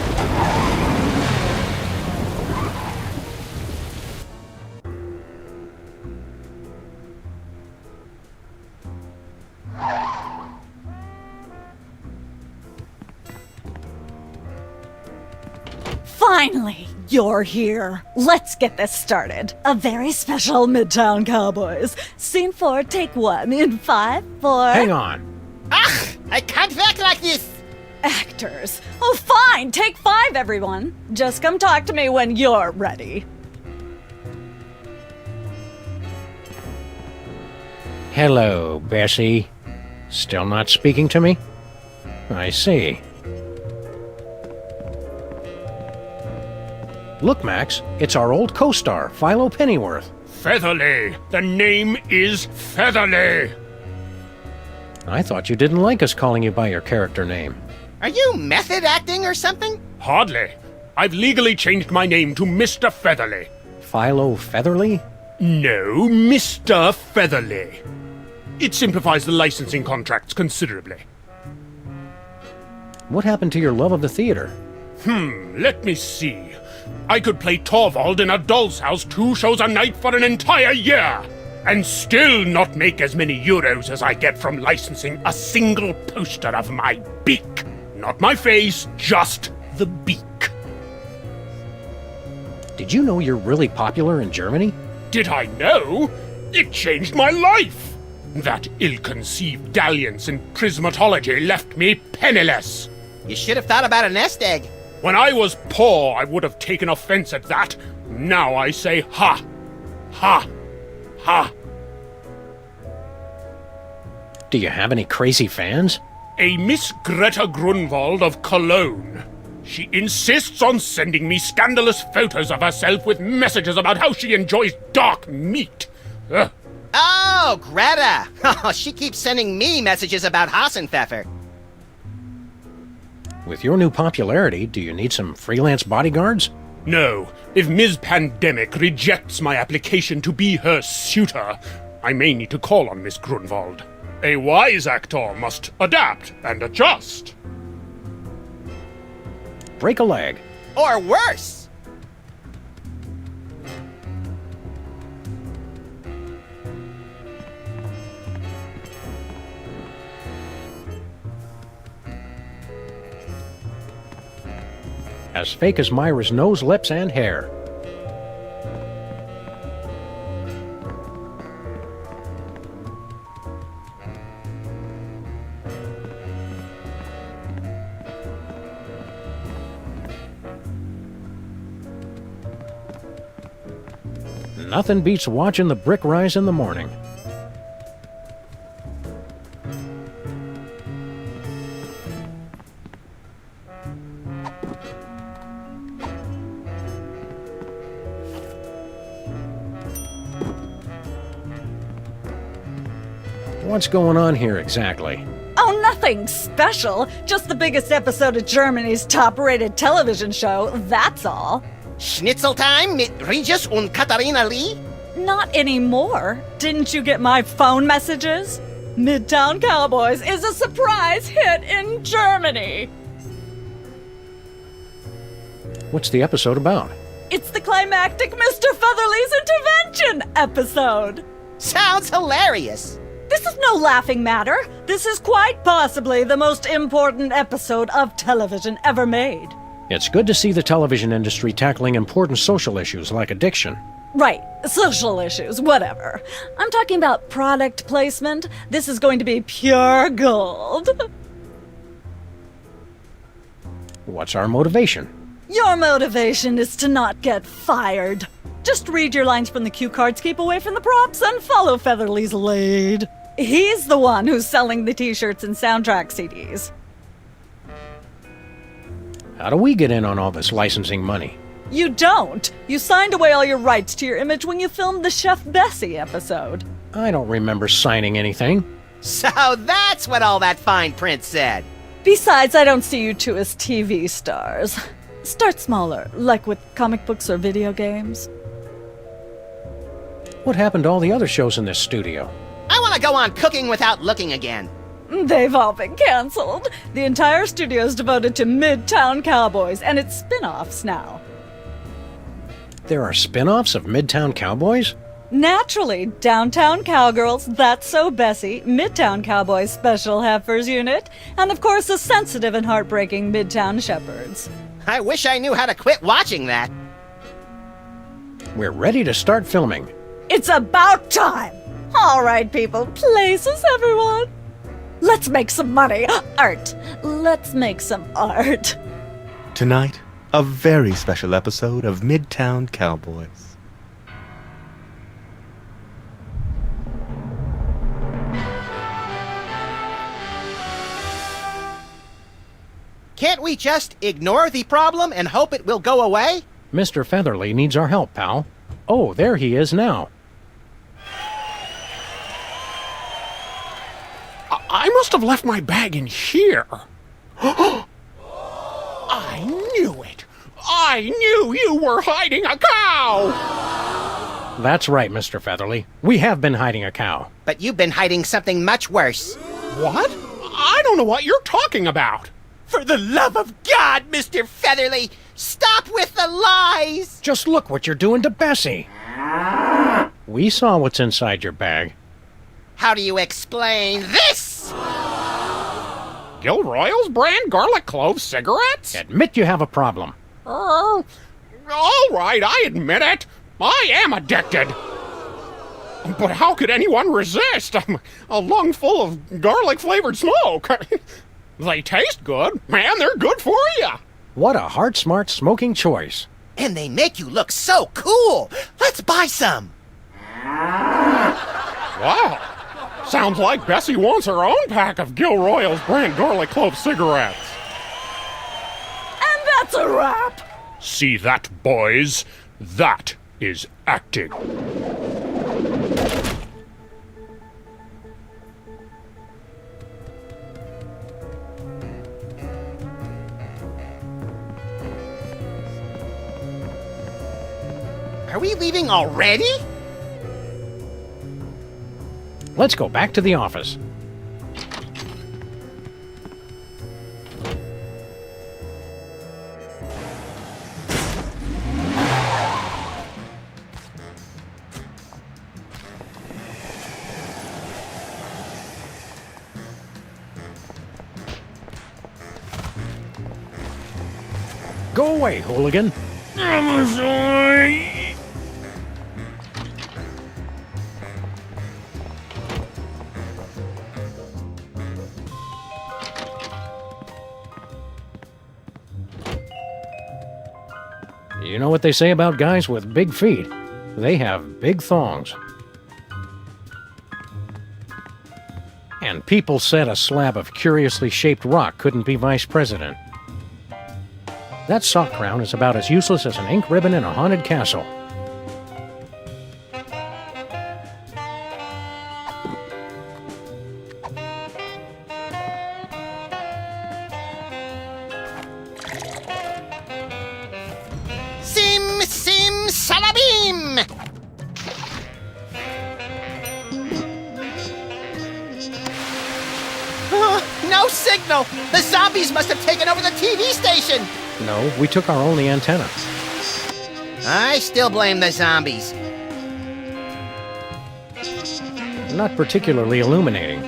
Finally, you're here. Let's get this started. A very special Midtown Cowboys. Scene 4, take 1 in 5, 4... Hang on. Ugh! I can't act like this! Actors. Oh, fine, take 5, everyone. Just come talk to me when you're ready. Hello, Bessie. Still not speaking to me? I see. Look, Max, it's our old co-star, Philo Pennyworth. Featherly! The name is Featherly! I thought you didn't like us calling you by your character name. Are you method acting or something? Hardly. I've legally changed my name to Mr. Featherly. Philo Featherly? No, Mr. Featherly. It simplifies the licensing contracts considerably. What happened to your love of the theater? Let me see. I could play Torvald in a doll's house 2 shows a night for an entire year, and still not make as many euros as I get from licensing a single poster of my beak. Not my face, just the beak. Did you know you're really popular in Germany? Did I know? It changed my life. That ill-conceived dalliance in prismatology left me penniless. You should have thought about a nest egg. When I was poor, I would have taken offense at that. Now I say ha, ha, ha. Do you have any crazy fans? A Miss Greta Grunwald of Cologne. She insists on sending me scandalous photos of herself with messages about how she enjoys dark meat. Ugh. Oh, Greta! Oh, she keeps sending me messages about Hassenpfeffer. With your new popularity, do you need some freelance bodyguards? No. If Ms. Pandemic rejects my application to be her suitor, I may need to call on Miss Grunwald. A wise actor must adapt and adjust. Break a leg. Or worse! As fake as Myra's nose, lips, and hair. Nothing beats watching the brick rise in the morning. What's going on here exactly? Oh, nothing special. Just the biggest episode of Germany's top-rated television show, that's all. Schnitzel time mit Regis und Katharina Lee? Not anymore. Didn't you get my phone messages? Midtown Cowboys is a surprise hit in Germany. What's the episode about? It's the climactic Mr. Featherly's intervention episode. Sounds hilarious. This is no laughing matter. This is quite possibly the most important episode of television ever made. It's good to see the television industry tackling important social issues like addiction. Right, social issues, whatever. I'm talking about product placement. This is going to be pure gold. What's our motivation? Your motivation is to not get fired. Just read your lines from the cue cards, keep away from the props, and follow Featherly's lead. He's the one who's selling the t-shirts and soundtrack CDs. How do we get in on all this licensing money? You don't. You signed away all your rights to your image when you filmed the Chef Bessie episode. I don't remember signing anything. So that's what all that fine print said. Besides, I don't see you two as TV stars. Start smaller, like with comic books or video games. What happened to all the other shows in this studio? I want to go on cooking without looking again. They've all been canceled. The entire studio's devoted to Midtown Cowboys and its spin-offs now. There are spin-offs of Midtown Cowboys? Naturally, Downtown Cowgirls, That's So Bessie, Midtown Cowboys Special Heifers Unit, and of course the sensitive and heartbreaking Midtown Shepherds. I wish I knew how to quit watching that. We're ready to start filming. It's about time! All right, people, places, everyone. Let's make some money. Art. Let's make some art. Tonight, a very special episode of Midtown Cowboys. Can't we just ignore the problem and hope it will go away? Mr. Featherly needs our help, pal. Oh, there he is now. I must have left my bag in here. I knew it. I knew you were hiding a cow. That's right, Mr. Featherly. We have been hiding a cow. But you've been hiding something much worse. What? I don't know what you're talking about. For the love of God, Mr. Featherly, stop with the lies! Just look what you're doing to Bessie. We saw what's inside your bag. How do you explain this? Gilroy's brand garlic clove cigarettes? Admit you have a problem. All right, I admit it. I am addicted. But how could anyone resist a lung full of garlic-flavored smoke? They taste good, man. They're good for you. What a heart-smart smoking choice. And they make you look so cool. Let's buy some. Wow. Sounds like Bessie wants her own pack of Gilroy's brand garlic clove cigarettes. And that's a wrap. See that, boys? That is acting. Are we leaving already? Let's go back to the office. Go away, hooligan. I'm sorry. You know what they say about guys with big feet? They have big thongs. And people said a slab of curiously shaped rock couldn't be vice president. That sock crown is about as useless as an ink ribbon in a haunted castle. Sim, sim, salabim! No signal! The zombies must have taken over the TV station! No, we took our only antenna. I still blame the zombies. Not particularly illuminating.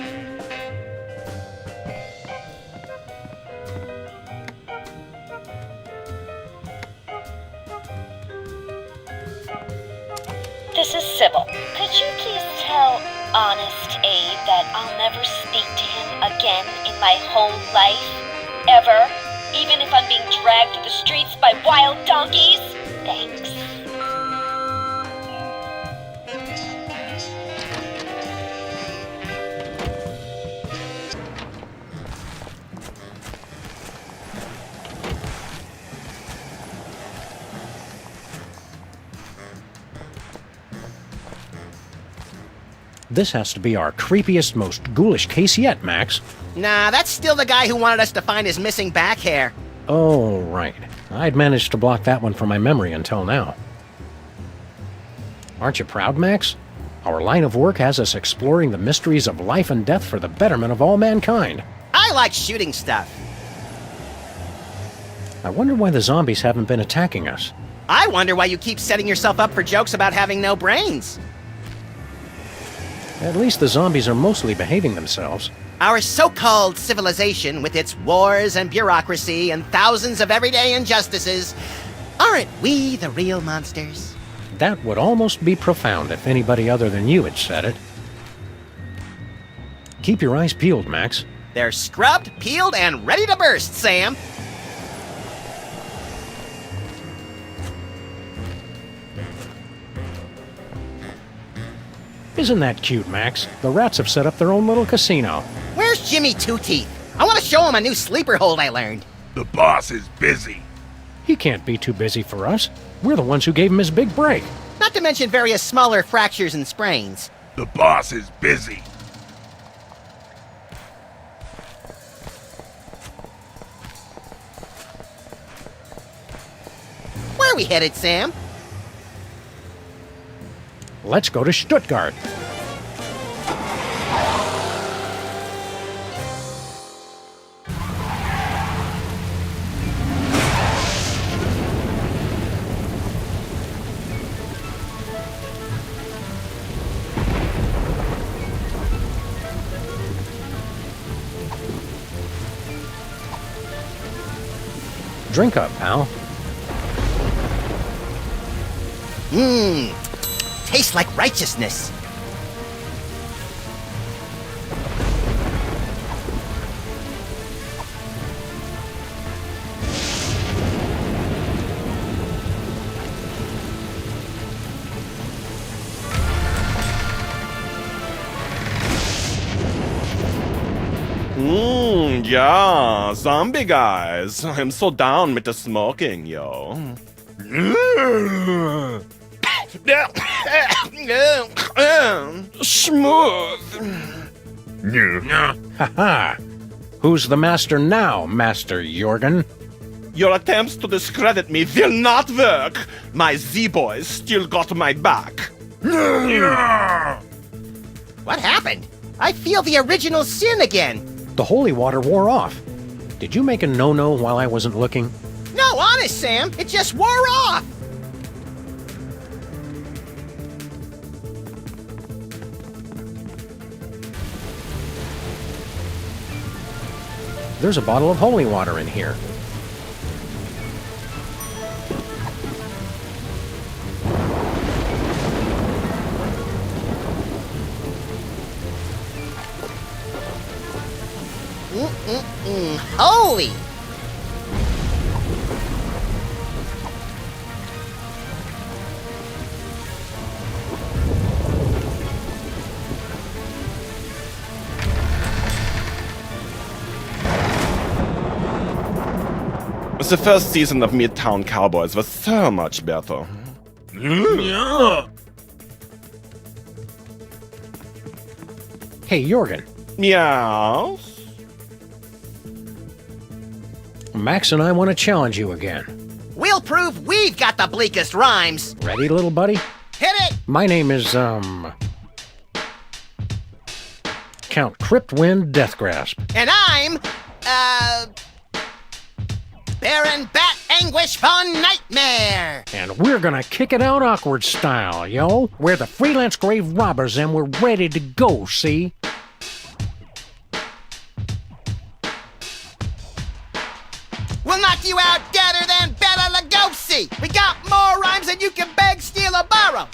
This is Sybil. Could you please tell Honest Abe that I'll never speak to him again in my whole life? Ever? Even if I'm being dragged through the streets by wild donkeys? Thanks. This has to be our creepiest, most ghoulish case yet, Max. Nah, that's still the guy who wanted us to find his missing back hair. Oh, right. I'd managed to block that one from my memory until now. Aren't you proud, Max? Our line of work has us exploring the mysteries of life and death for the betterment of all mankind. I like shooting stuff. I wonder why the zombies haven't been attacking us. I wonder why you keep setting yourself up for jokes about having no brains. At least the zombies are mostly behaving themselves. Our so-called civilization, with its wars and bureaucracy and thousands of everyday injustices, aren't we the real monsters? That would almost be profound if anybody other than you had said it. Keep your eyes peeled, Max. They're scrubbed, peeled, and ready to burst, Sam. Isn't that cute, Max? The rats have set up their own little casino. Where's Jimmy Two Teeth? I want to show him a new sleeper hold I learned. The boss is busy. He can't be too busy for us. We're the ones who gave him his big break. Not to mention various smaller fractures and sprains. The boss is busy. Where are we headed, Sam? Let's go to Stuttgart. Drink up, pal. Mmm. Tastes like righteousness. Yeah, zombie guys. I'm so down with the smoking, yo. Smooth. Haha. Who's the master now, Master Jorgen? Your attempts to discredit me will not work. My Z-boys still got my back. What happened? I feel the original sin again. The holy water wore off. Did you make a no-no while I wasn't looking? No, honest, Sam. It just wore off. There's a bottle of holy water in here. Holy! The first season of Midtown Cowboys was so much better. Hey, Jorgen. Meows? Max and I want to challenge you again. We'll prove we've got the bleakest rhymes. Ready, little buddy? Hit it! My name is, Count Cryptwind Deathgrasp. And I'm, Baron Bat Anguish Von Nightmare! And we're gonna kick it out awkward style, yo. We're the freelance grave robbers and we're ready to go, see? We'll knock you out deader than Bela Lugosi! We got more rhymes than you can beg, steal, or borrow!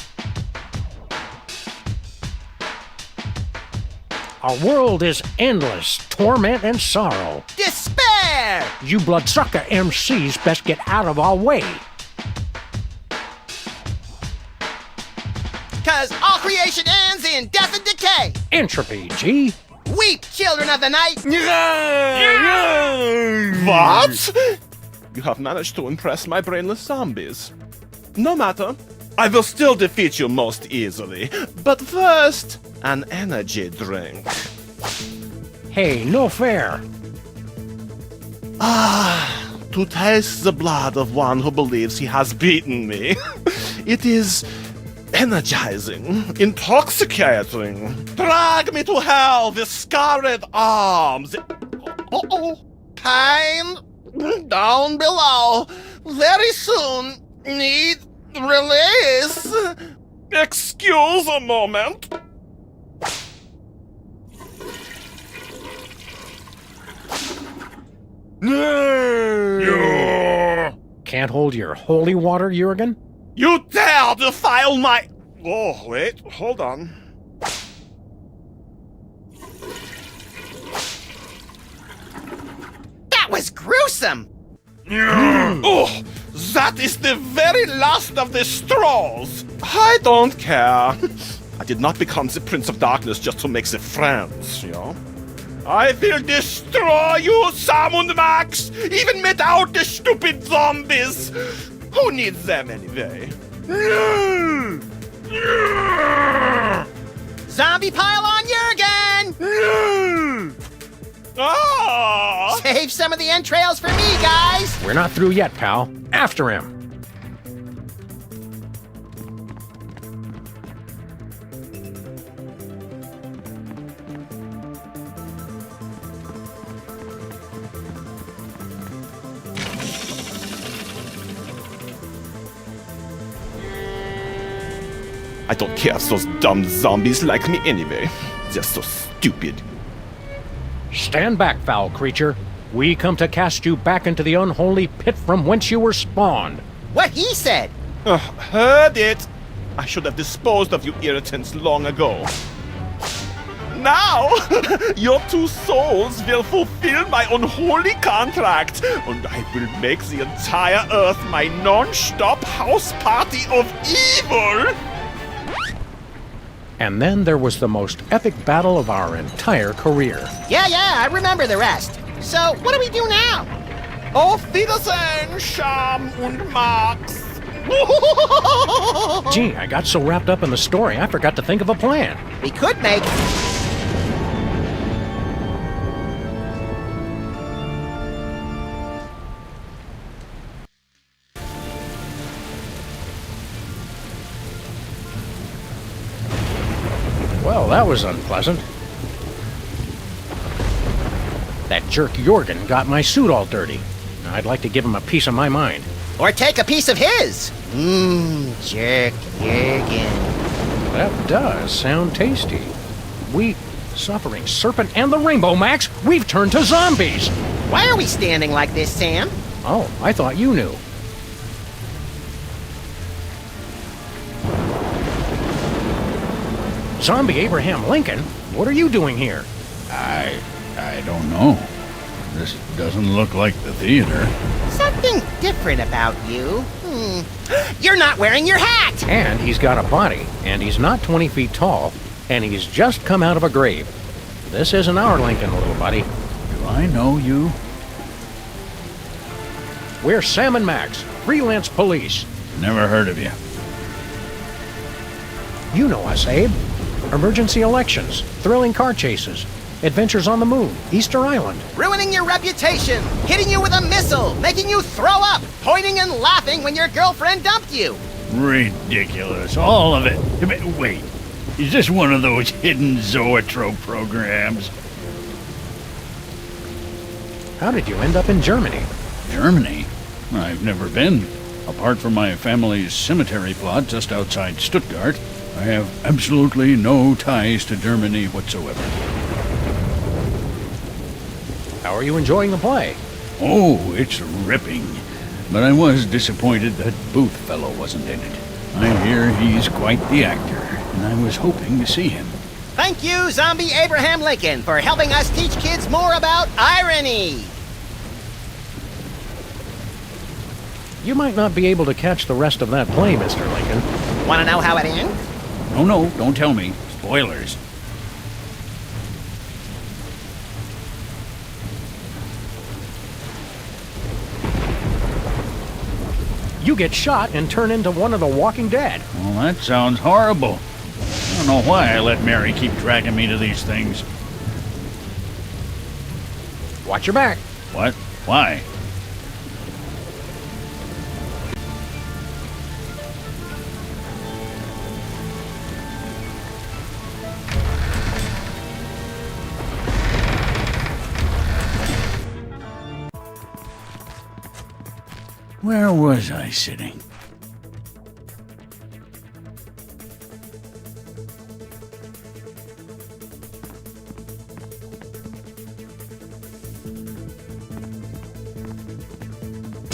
Our world is endless, torment and sorrow. Despair! You bloodsucker MCs best get out of our way. Cause all creation ends in death and decay! Entropy, G. Weep, children of the night! What? You have managed to impress my brainless zombies. No matter. I will still defeat you most easily. But first, an energy drink. Hey, no fair. Ah, to taste the blood of one who believes he has beaten me. It is energizing, intoxicating. Drag me to hell with scarred arms. Uh-oh. Pain down below. Very soon. Need release. Excuse a moment. Can't hold your holy water, Jorgen? You dare defile my... Oh, wait, hold on. That was gruesome! Oh, that is the very last of the straws. I don't care. I did not become the Prince of Darkness just to make the friends, you know? I will destroy you, Sam and Max, even without the stupid zombies. Who needs them anyway? Zombie pile on Jorgen! Ah! Save some of the entrails for me, guys! We're not through yet, pal. After him. I don't care if those dumb zombies like me anyway. They're so stupid. Stand back, foul creature. We come to cast you back into the unholy pit from whence you were spawned. What he said. Heard it. I should have disposed of you irritants long ago. Now, your two souls will fulfill my unholy contract, and I will make the entire Earth my non-stop house party of evil! And then there was the most epic battle of our entire career. Yeah, I remember the rest. So, what do we do now? Auf Wiedersehen, Scham und Max! Gee, I got so wrapped up in the story, I forgot to think of a plan. We could make... Well, that was unpleasant. That jerk Jorgen got my suit all dirty. I'd like to give him a piece of my mind. Or take a piece of his. Jerk Jorgen. That does sound tasty. We, Suffering Serpent and the Rainbow Max, we've turned to zombies. Why are we standing like this, Sam? Oh, I thought you knew. Zombie Abraham Lincoln, what are you doing here? I don't know. This doesn't look like the theater. Something different about you. You're not wearing your hat! And he's got a body, and he's not 20 feet tall, and he's just come out of a grave. This isn't our Lincoln, little buddy. Do I know you? We're Sam and Max, Freelance Police. Never heard of you. You know us, Abe. Emergency elections, thrilling car chases, adventures on the moon, Easter Island. Ruining your reputation, hitting you with a missile, making you throw up, pointing and laughing when your girlfriend dumped you. Ridiculous, all of it. Wait, is this one of those hidden zoetrope programs? How did you end up in Germany? Germany? I've never been. Apart from my family's cemetery plot just outside Stuttgart, I have absolutely no ties to Germany whatsoever. How are you enjoying the play? Oh, it's ripping. But I was disappointed that Booth fellow wasn't in it. I hear he's quite the actor, and I was hoping to see him. Thank you, Zombie Abraham Lincoln, for helping us teach kids more about irony. You might not be able to catch the rest of that play, Mr. Lincoln. Want to know how it ends? No, don't tell me. Spoilers. You get shot and turn into one of the Walking Dead. Well, that sounds horrible. I don't know why I let Mary keep dragging me to these things. Watch your back. What? Why? Where was I sitting?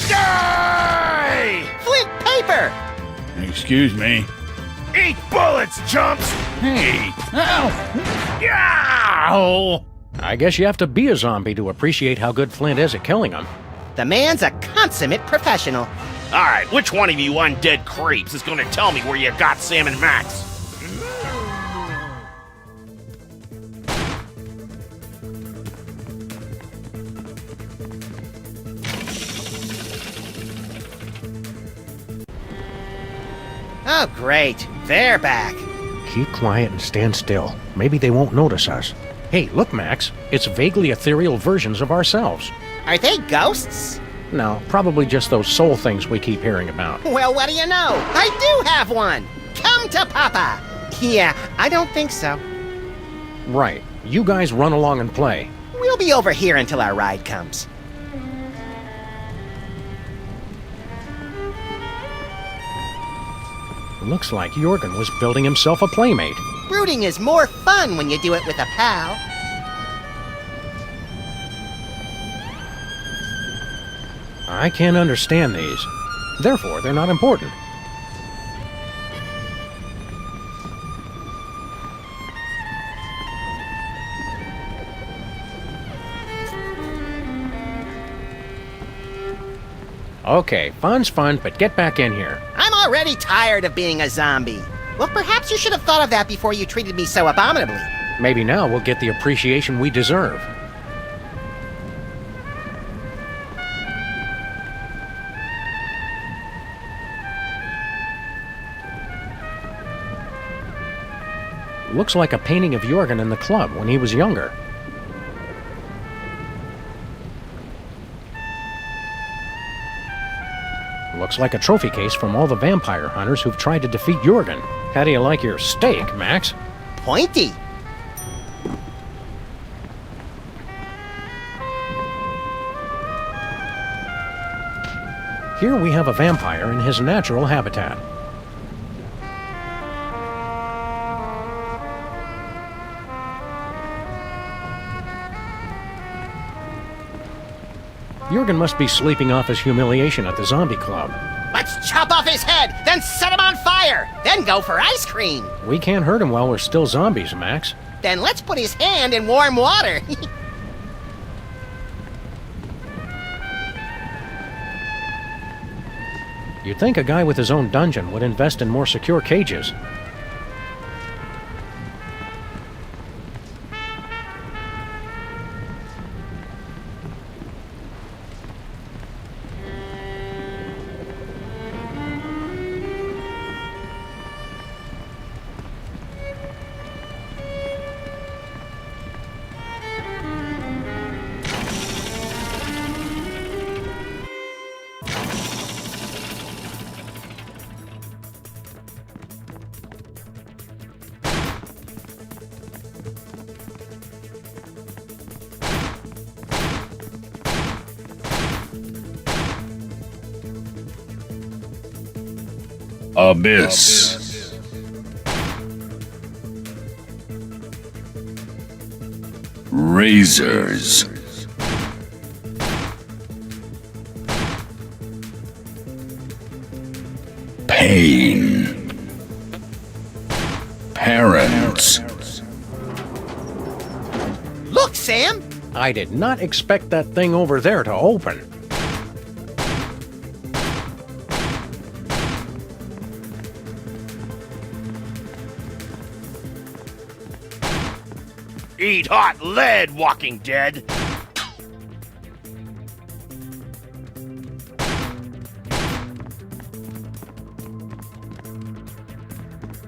Die! Flint paper! Excuse me. Eat bullets, chumps! Hey! Ow! Ow! I guess you have to be a zombie to appreciate how good Flint is at killing them. The man's a consummate professional. All right, which one of you undead creeps is going to tell me where you got Sam and Max? Oh, great. They're back. Keep quiet and stand still. Maybe they won't notice us. Hey, look, Max. It's vaguely ethereal versions of ourselves. Are they ghosts? No, probably just those soul things we keep hearing about. Well, what do you know? I do have one! Come to Papa! Yeah, I don't think so. Right. You guys run along and play. We'll be over here until our ride comes. Looks like Jorgen was building himself a playmate. Brooding is more fun when you do it with a pal. I can't understand these. Therefore, they're not important. Okay, fun's fun, but get back in here. I'm already tired of being a zombie. Well, perhaps you should have thought of that before you treated me so abominably. Maybe now we'll get the appreciation we deserve. Looks like a painting of Jorgen in the club when he was younger. Looks like a trophy case from all the vampire hunters who've tried to defeat Jorgen. How do you like your steak, Max? Pointy. Here we have a vampire in his natural habitat. Jorgen must be sleeping off his humiliation at the zombie club. Let's chop off his head, then set him on fire, then go for ice cream. We can't hurt him while we're still zombies, Max. Then let's put his hand in warm water. You'd think a guy with his own dungeon would invest in more secure cages. Abyss. Razors. Pain. Parents. Look, Sam! I did not expect that thing over there to open. Eat hot lead, Walking Dead!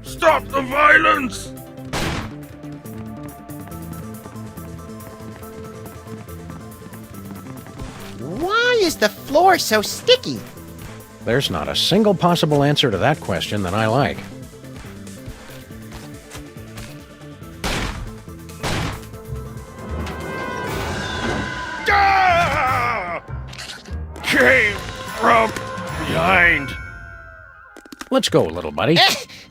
Stop the violence! Why is the floor so sticky? There's not a single possible answer to that question that I like. Came from behind. Let's go, little buddy.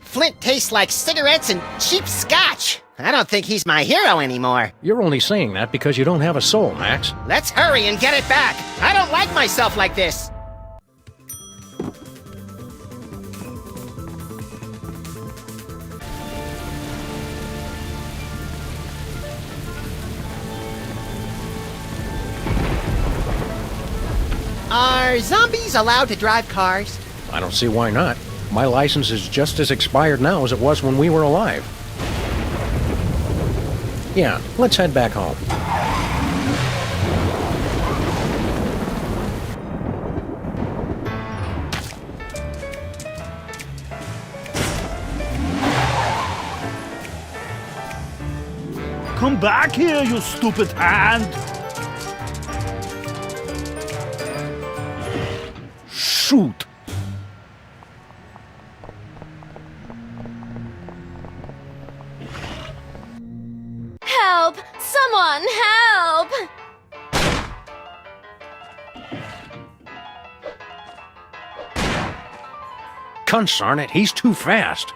Flint tastes like cigarettes and cheap scotch. I don't think he's my hero anymore. You're only saying that because you don't have a soul, Max. Let's hurry and get it back. I don't like myself like this. Are zombies allowed to drive cars? I don't see why not. My license is just as expired now as it was when we were alive. Yeah, let's head back home. Come back here, you stupid hand! Shoot! Help! Someone help! Consarn it, he's too fast.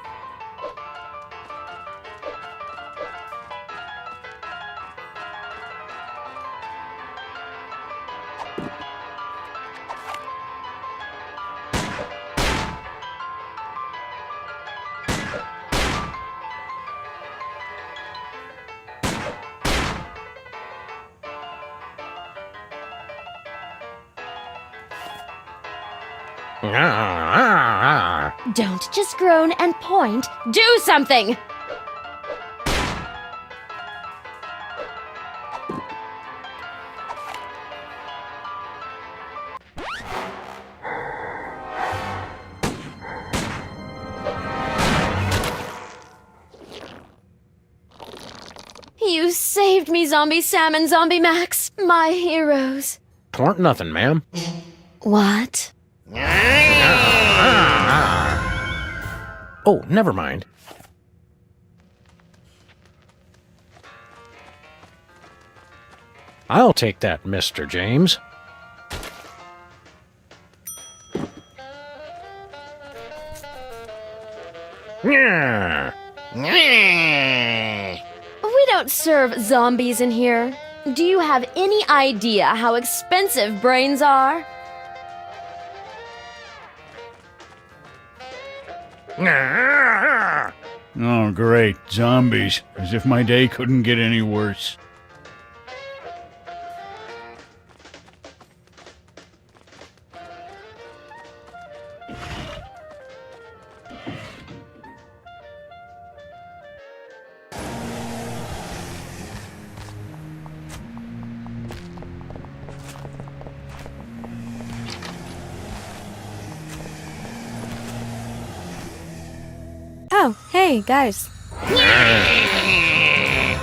Don't just groan and point. Do something! You saved me, Zombie Sam and Zombie Max, my heroes. 'Twarn't nothing, ma'am. What? Oh, never mind. I'll take that, Mr. James. Yeah. We don't serve zombies in here. Do you have any idea how expensive brains are? Oh, great. Zombies. As if my day couldn't get any worse. Oh, hey, guys.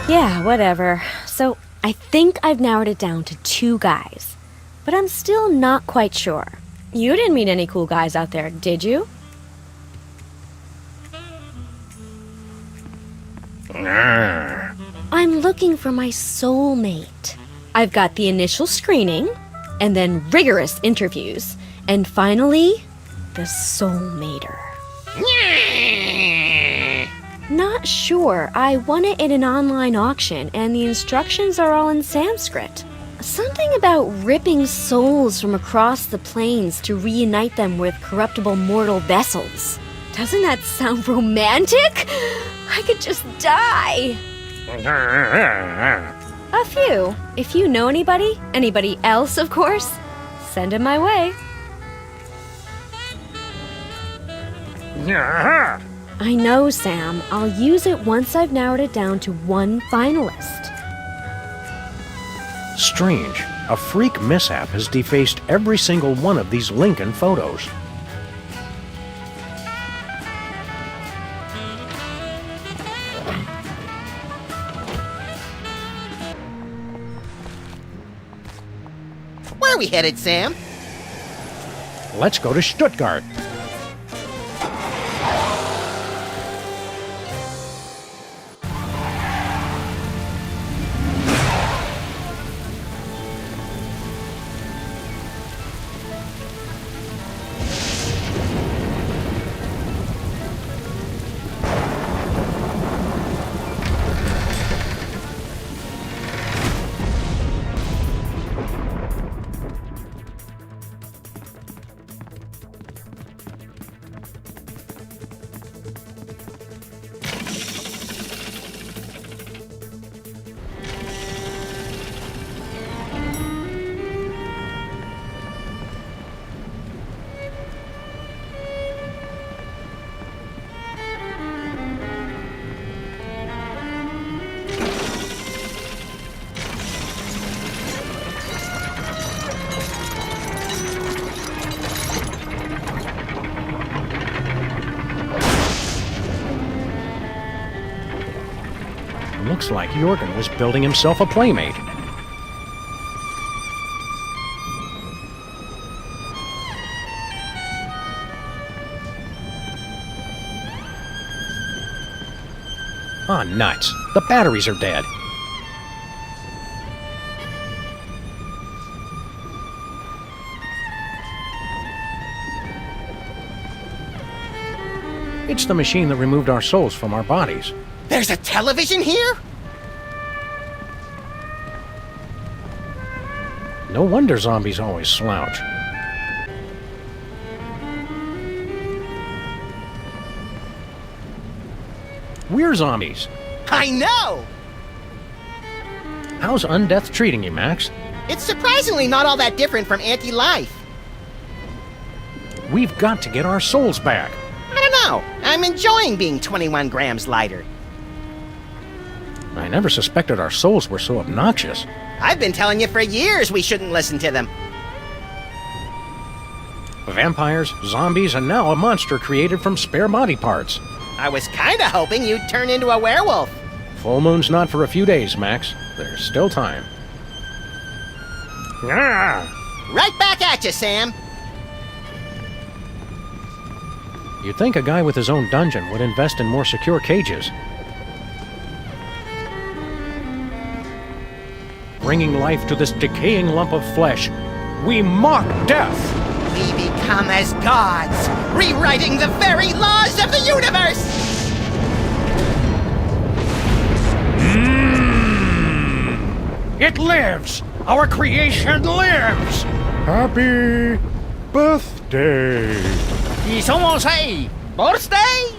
Yeah, whatever. So, I think I've narrowed it down to 2 guys. But I'm still not quite sure. You didn't meet any cool guys out there, did you? I'm looking for my soulmate. I've got the initial screening, and then rigorous interviews, and finally, the soulmater. Not sure. I won it in an online auction, and the instructions are all in Sanskrit. Something about ripping souls from across the plains to reunite them with corruptible mortal vessels. Doesn't that sound romantic? I could just die. A few. If you know anybody else, of course, send them my way. I know, Sam. I'll use it once I've narrowed it down to 1 finalist. Strange. A freak mishap has defaced every single one of these Lincoln photos. Where are we headed, Sam? Let's go to Stuttgart. Looks like Jorgen was building himself a playmate. Ah, nuts. The batteries are dead. It's the machine that removed our souls from our bodies. There's a television here? No wonder zombies always slouch. We're zombies. I know! How's Undeath treating you, Max? It's surprisingly not all that different from anti-life. We've got to get our souls back. I don't know. I'm enjoying being 21 grams lighter. I never suspected our souls were so obnoxious. I've been telling you for years we shouldn't listen to them. Vampires, zombies, and now a monster created from spare body parts. I was kinda hoping you'd turn into a werewolf. Full moon's not for a few days, Max. There's still time. Ah! Right back at you, Sam. You'd think a guy with his own dungeon would invest in more secure cages. Bringing life to this decaying lump of flesh, we mock death! We become as gods, rewriting the very laws of the universe! It lives! Our creation lives! Happy birthday! ¿Y somos ahí? ¿Birthday?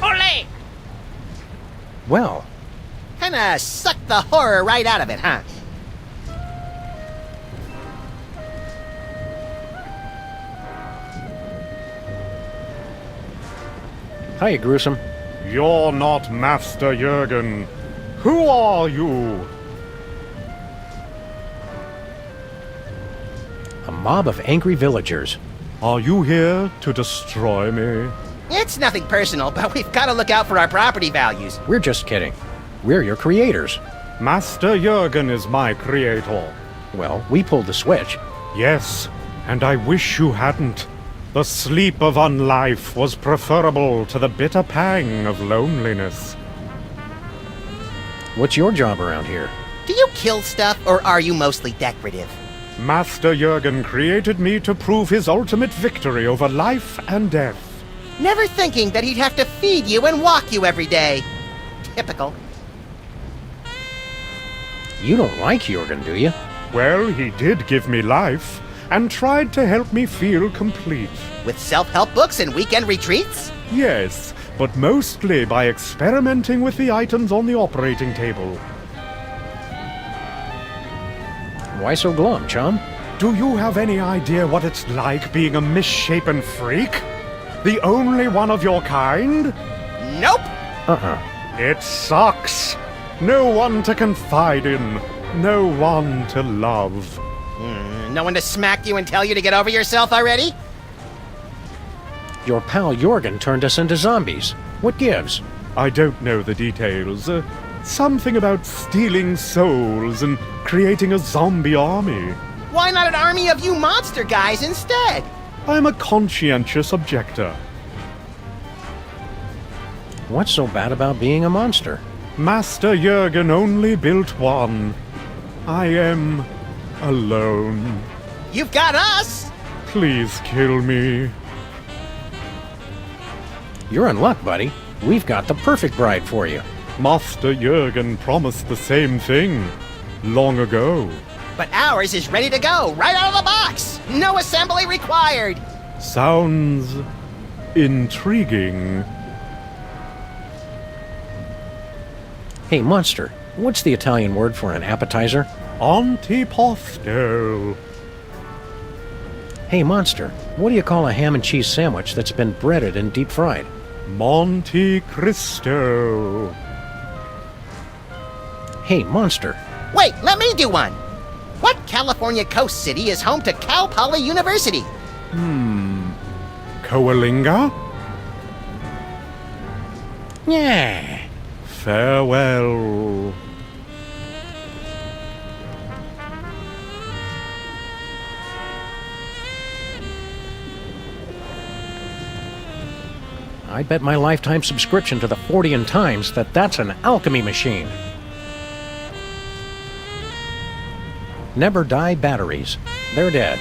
Ole! Well, Kinda sucked the horror right out of it, huh? hiya, Gruesome. You're not Master Jurgen. Who are you? A mob of angry villagers. Are you here to destroy me? It's nothing personal, but we've got to look out for our property values. We're just kidding. We're your creators. Master Jurgen is my creator. Well, we pulled the switch. Yes, and I wish you hadn't. The sleep of unlife was preferable to the bitter pang of loneliness. What's your job around here? Do you kill stuff, or are you mostly decorative? Master Jurgen created me to prove his ultimate victory over life and death. Never thinking that he'd have to feed you and walk you every day. Typical. You don't like Jurgen, do you? Well, he did give me life, and tried to help me feel complete. With self-help books and weekend retreats? Yes, but mostly by experimenting with the items on the operating table. Why so glum, chum? Do you have any idea what it's like being a misshapen freak? The only one of your kind? Nope! It sucks. No one to confide in. No one to love. No one to smack you and tell you to get over yourself already? Your pal Jurgen turned us into zombies. What gives? I don't know the details. Something about stealing souls and creating a zombie army. Why not an army of you monster guys instead? I'm a conscientious objector. What's so bad about being a monster? Master Jurgen only built one. I am alone. You've got us! Please kill me. You're in luck, buddy. We've got the perfect bride for you. Master Jurgen promised the same thing long ago. But ours is ready to go, right out of the box! No assembly required! Sounds intriguing. Hey, monster, what's the Italian word for an appetizer? Antipasto. Hey, monster, what do you call a ham and cheese sandwich that's been breaded and deep fried? Monte Cristo. Hey, monster. Wait, let me do one! What California coast city is home to Cal Poly University? Coalinga? Yeah. Farewell. I bet my lifetime subscription to the 40 Times that that's an alchemy machine. Never die batteries. They're dead.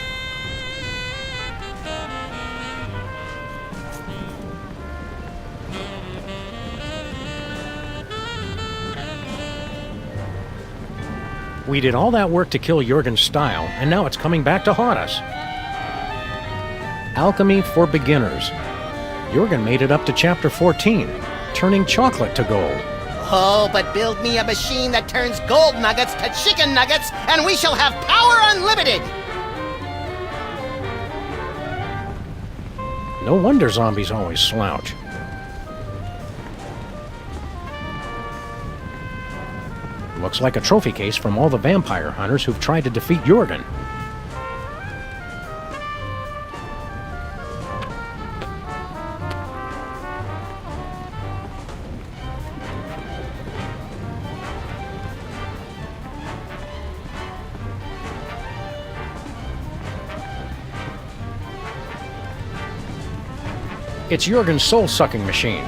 We did all that work to kill Jurgen's style, and now it's coming back to haunt us. Alchemy for beginners. Jurgen made it up to chapter 14, turning chocolate to gold. Oh, but build me a machine that turns gold nuggets to chicken nuggets, and we shall have power unlimited! No wonder zombies always slouch. Looks like a trophy case from all the vampire hunters who've tried to defeat Jurgen. It's Jurgen's soul-sucking machine.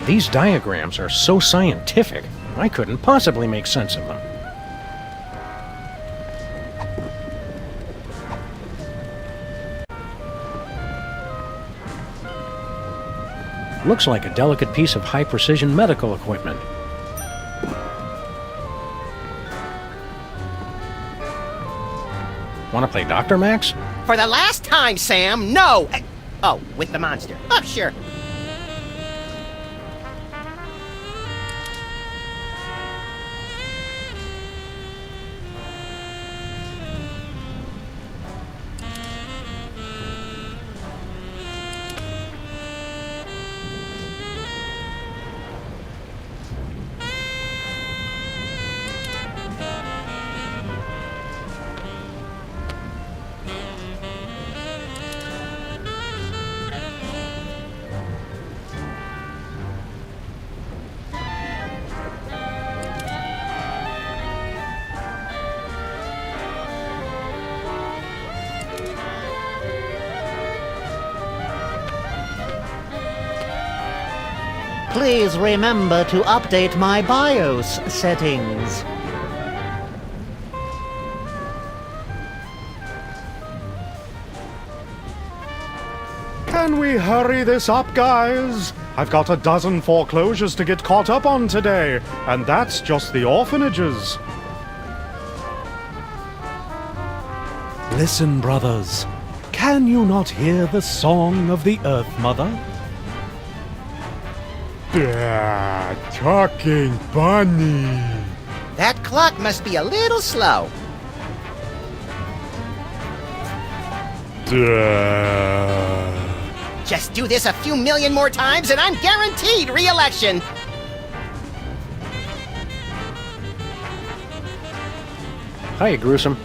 These diagrams are so scientific, I couldn't possibly make sense of them. Looks like a delicate piece of high-precision medical equipment. Want to play Dr. Max? For the last time, Sam, no! Oh, with the monster. Oh, sure. Please remember to update my BIOS settings. Can we hurry this up, guys? I've got a dozen foreclosures to get caught up on today, and that's just the orphanages. Listen, brothers. Can you not hear the song of the Earth Mother? Talking bunny. That clock must be a little slow. Just do this a few million more times and I'm guaranteed re-election. Hiya, Gruesome.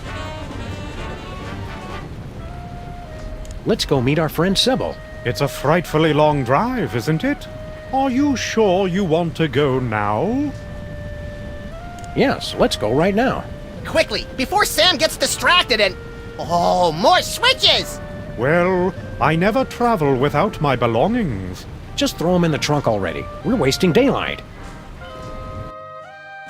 Let's go meet our friend Sybil. It's a frightfully long drive, isn't it? Are you sure you want to go now? Yes, let's go right now. Quickly, before Sam gets distracted and... Oh, more switches! Well, I never travel without my belongings. Just throw them in the trunk already. We're wasting daylight.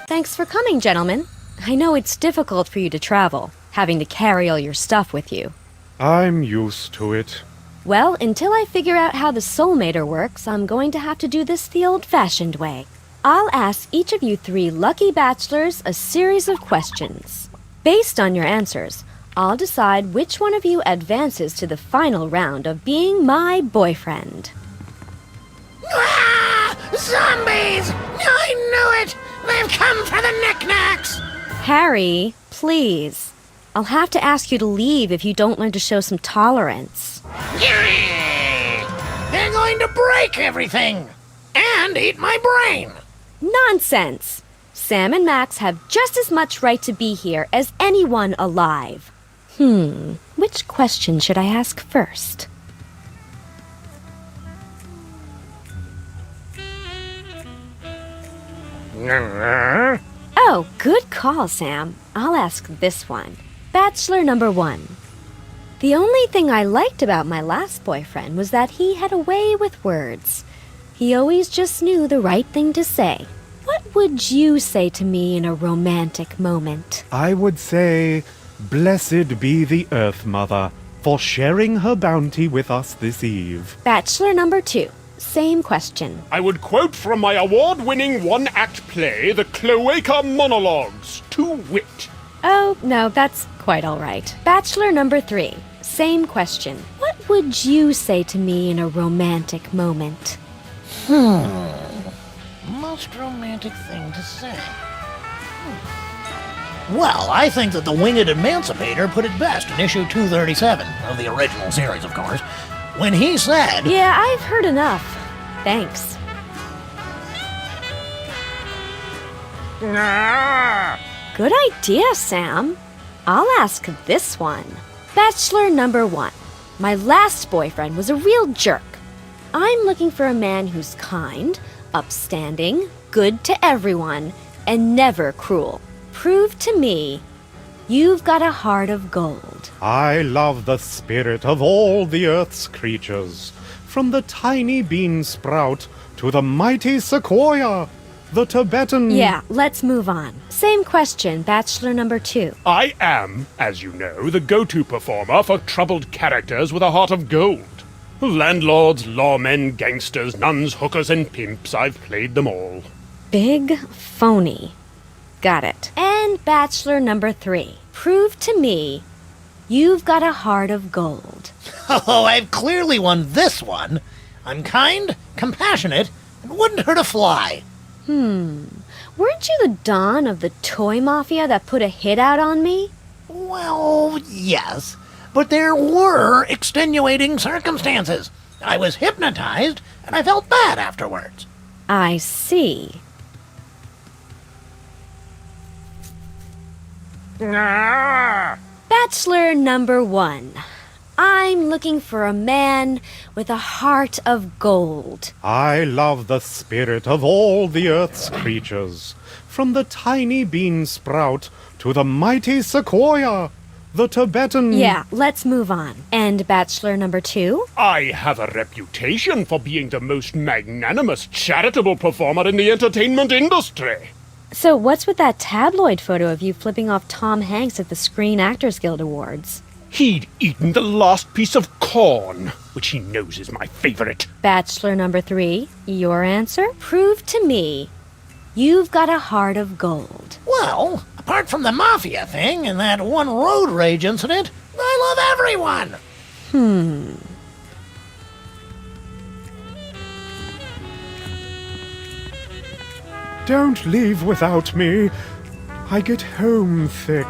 Thanks for coming, gentlemen. I know it's difficult for you to travel, having to carry all your stuff with you. I'm used to it. Well, until I figure out how the Soulmater works, I'm going to have to do this the old-fashioned way. I'll ask each of you 3 lucky bachelors a series of questions. Based on your answers, I'll decide which one of you advances to the final round of being my boyfriend. Ah! Zombies! I knew it! They've come for the knickknacks! Harry, please. I'll have to ask you to leave if you don't learn to show some tolerance. They're going to break everything! And eat my brain! Nonsense! Sam and Max have just as much right to be here as anyone alive. Which question should I ask first? Oh, good call, Sam. I'll ask this one. Bachelor number 1. The only thing I liked about my last boyfriend was that he had a way with words. He always just knew the right thing to say. What would you say to me in a romantic moment? I would say, blessed be the Earth Mother for sharing her bounty with us this eve. Bachelor number 2. Same question. I would quote from my award-winning one-act play, The Cloaca Monologues, to wit. Oh, no, that's quite all right. Bachelor number 3. Same question. What would you say to me in a romantic moment? Most romantic thing to say. Well, I think that the Winged Emancipator put it best in issue 237 of the original series, of course, when he said... Yeah, I've heard enough. Thanks. Good idea, Sam. I'll ask this one. Bachelor number 1. My last boyfriend was a real jerk. I'm looking for a man who's kind, upstanding, good to everyone, and never cruel. Prove to me you've got a heart of gold. I love the spirit of all the earth's creatures, from the tiny bean sprout to the mighty sequoia, the Tibetan... Yeah, let's move on. Same question, Bachelor number 2. I am, as you know, the go-to performer for troubled characters with a heart of gold. Landlords, lawmen, gangsters, nuns, hookers, and pimps, I've played them all. Big phony. Got it. And Bachelor number 3. Prove to me you've got a heart of gold. Oh, I've clearly won this one. I'm kind, compassionate, and wouldn't hurt a fly. Weren't you the Don of the toy mafia that put a hit out on me? Well, yes, but there were extenuating circumstances. I was hypnotized, and I felt bad afterwards. I see. Bachelor number 1. I'm looking for a man with a heart of gold. I love the spirit of all the earth's creatures, from the tiny bean sprout to the mighty sequoia, the Tibetan... Yeah, let's move on. And Bachelor number 2? I have a reputation for being the most magnanimous, charitable performer in the entertainment industry. So what's with that tabloid photo of you flipping off Tom Hanks at the Screen Actors Guild Awards? He'd eaten the last piece of corn, which he knows is my favorite. Bachelor number 3, your answer? Prove to me you've got a heart of gold. Well, apart from the mafia thing and that one road rage incident, I love everyone. Don't leave without me. I get homesick.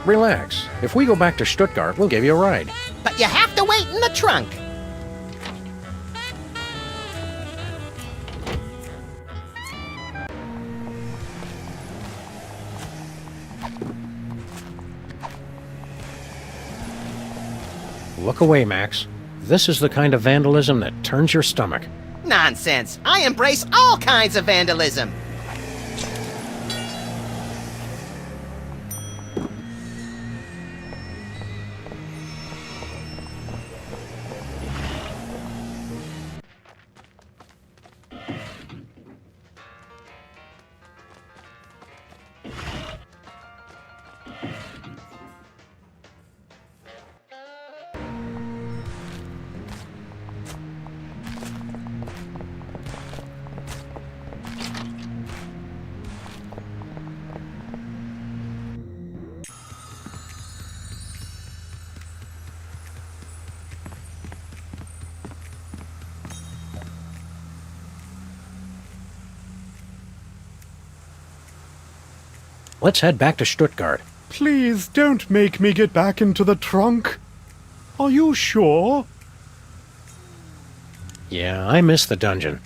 Relax. If we go back to Stuttgart, we'll give you a ride. But you have to wait in the trunk. Look away, Max. This is the kind of vandalism that turns your stomach. Nonsense. I embrace all kinds of vandalism. Let's head back to Stuttgart. Please don't make me get back into the trunk. Are you sure? Yeah, I miss the dungeon.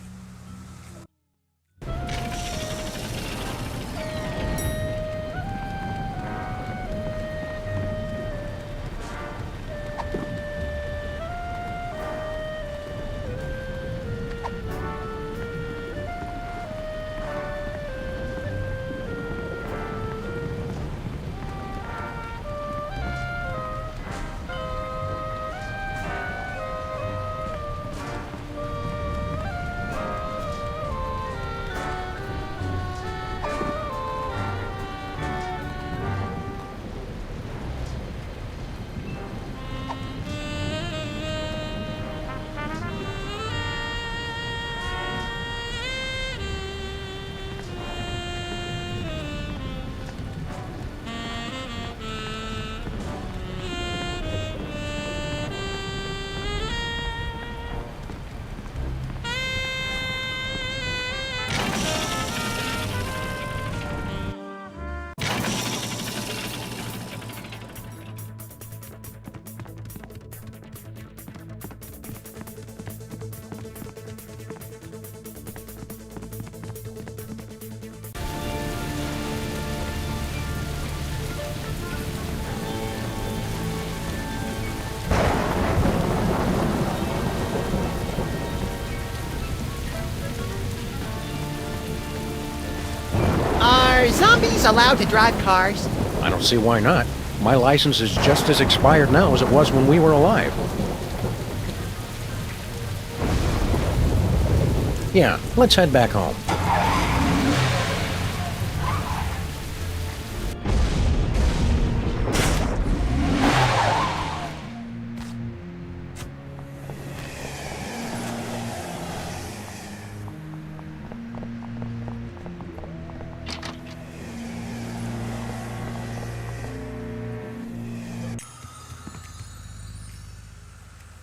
zombies allowed to drive cars? I don't see why not. My license is just as expired now as it was when we were alive. Yeah, let's head back home.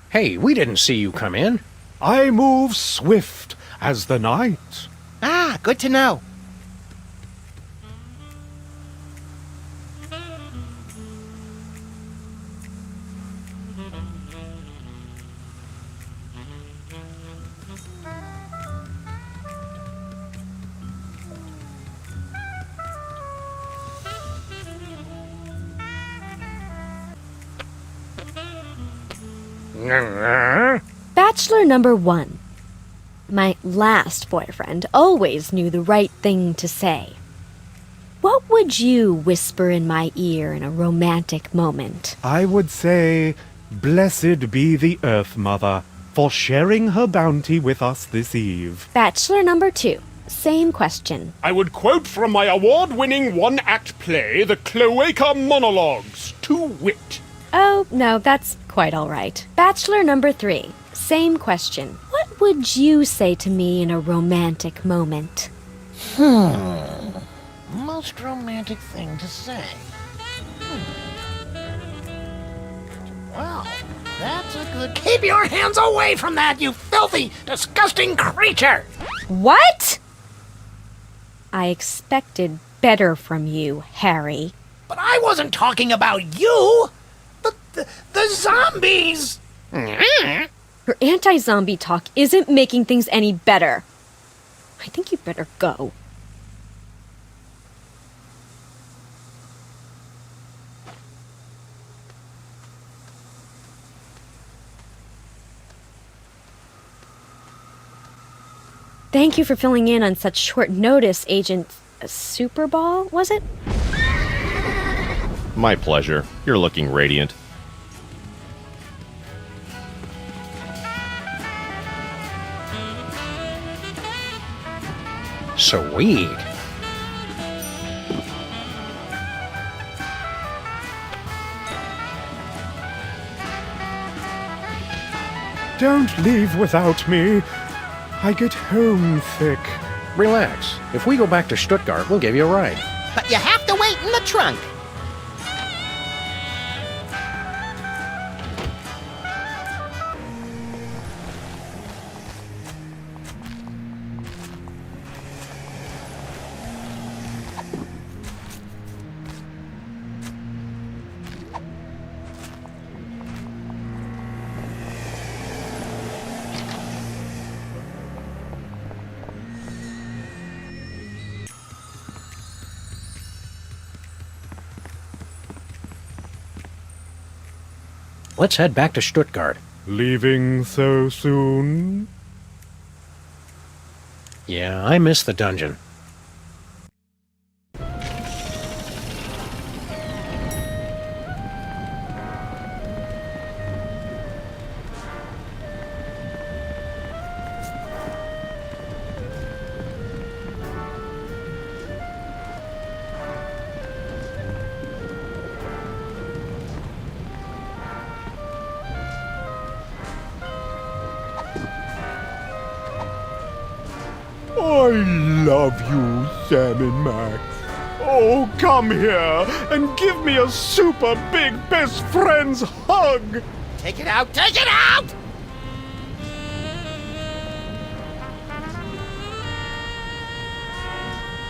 Hey, we didn't see you come in. I move swift as the night. Ah, good to know. Bachelor number 1. My last boyfriend always knew the right thing to say. What would you whisper in my ear in a romantic moment? I would say, blessed be the Earth Mother for sharing her bounty with us this eve. Bachelor number 2. Same question. I would quote from my award-winning one-act play, The Cloaca Monologues, to wit. Oh, no, that's quite all right. Bachelor number 3. Same question. What would you say to me in a romantic moment? Most romantic thing to say. Well, that's a good... Keep your hands away from that, you filthy, disgusting creature! What? I expected better from you, Harry. But I wasn't talking about you! The zombies! Your anti-zombie talk isn't making things any better. I think you better go. Thank you for filling in on such short notice, Agent Superball, was it? My pleasure. You're looking radiant. Sweet. Don't leave without me. I get homesick. Relax. If we go back to Stuttgart, we'll give you a ride. But you have to wait in the trunk. Let's head back to Stuttgart. Leaving so soon? Yeah, I miss the dungeon. I love you, Sam and Max. Oh, come here and give me a super big best friend's hug. Take it out! Take it out!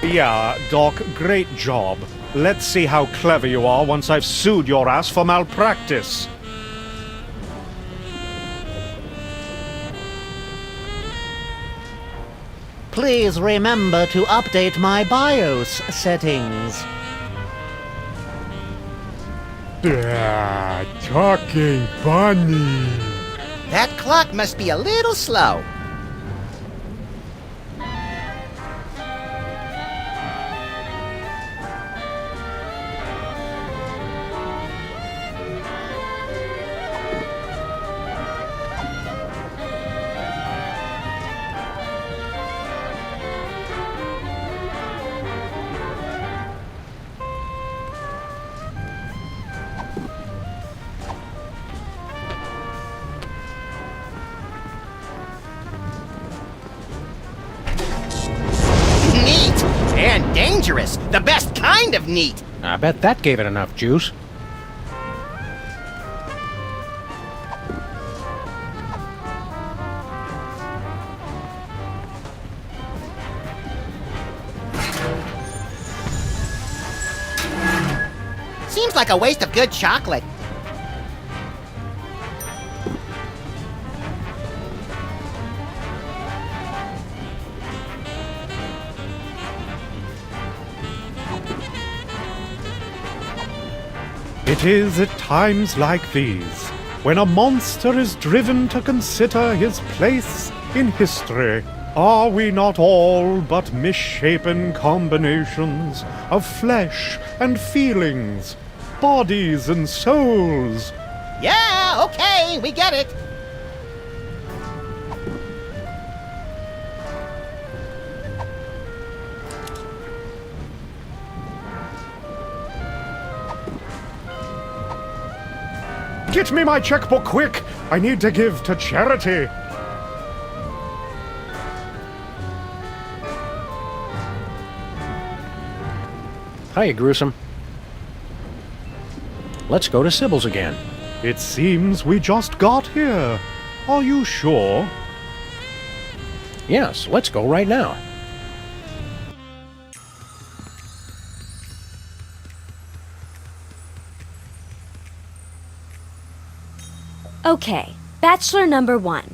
Yeah, Doc, great job. Let's see how clever you are once I've sued your ass for malpractice. Please remember to update my BIOS settings. Talking bunny. That clock must be a little slow. and dangerous. The best kind of neat. I bet that gave it enough juice. Seems like a waste of good chocolate. It is at times like these, when a monster is driven to consider his place in history. Are we not all but misshapen combinations of flesh and feelings, bodies and souls? Yeah, okay, we get it. Get me my checkbook quick! I need to give to charity. Hiya, Gruesome. Let's go to Sybil's again. It seems we just got here. Are you sure? Yes, let's go right now. Okay, Bachelor number 1.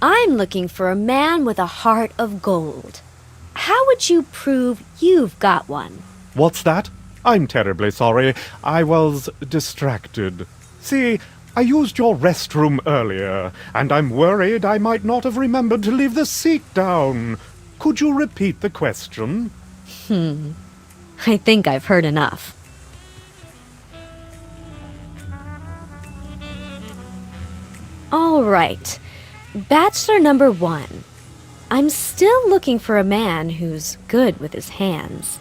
I'm looking for a man with a heart of gold. How would you prove you've got one? What's that? I'm terribly sorry. I was distracted. See, I used your restroom earlier, and I'm worried I might not have remembered to leave the seat down. Could you repeat the question? I think I've heard enough. All right, Bachelor number 1. I'm still looking for a man who's good with his hands.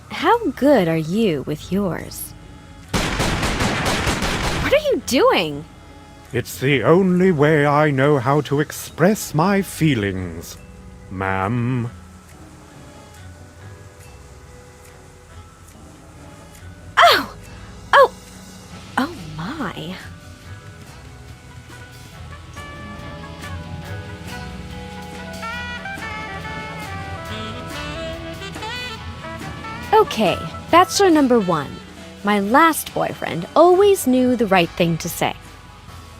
How good are you with yours? What are you doing? It's the only way I know how to express my feelings, ma'am. Oh my. Okay, Bachelor number 1. My last boyfriend always knew the right thing to say.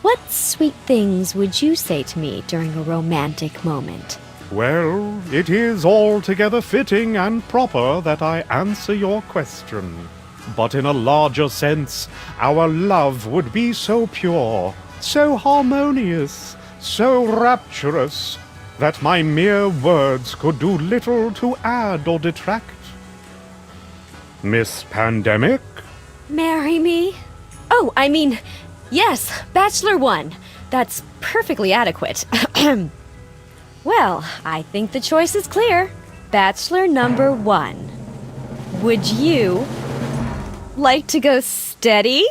What sweet things would you say to me during a romantic moment? Well, it is altogether fitting and proper that I answer your question. But in a larger sense, our love would be so pure, so harmonious, so rapturous, that my mere words could do little to add or detract. Miss Pandemic? Marry me? Oh, I mean, yes, Bachelor 1. That's perfectly adequate. Well, I think the choice is clear. Bachelor number 1. Would you like to go steady?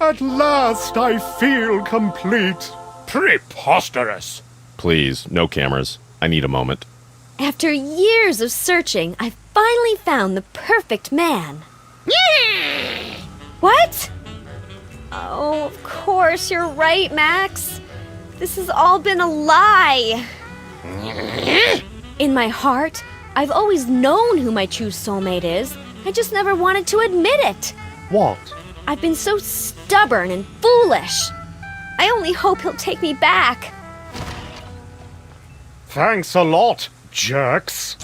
At last I feel complete. Preposterous! Please, no cameras. I need a moment. After years of searching, I've finally found the perfect man. What? Oh, of course, you're right, Max. This has all been a lie. In my heart, I've always known who my true soulmate is. I just never wanted to admit it. What? I've been so stubborn and foolish. I only hope he'll take me back. Thanks a lot, jerks.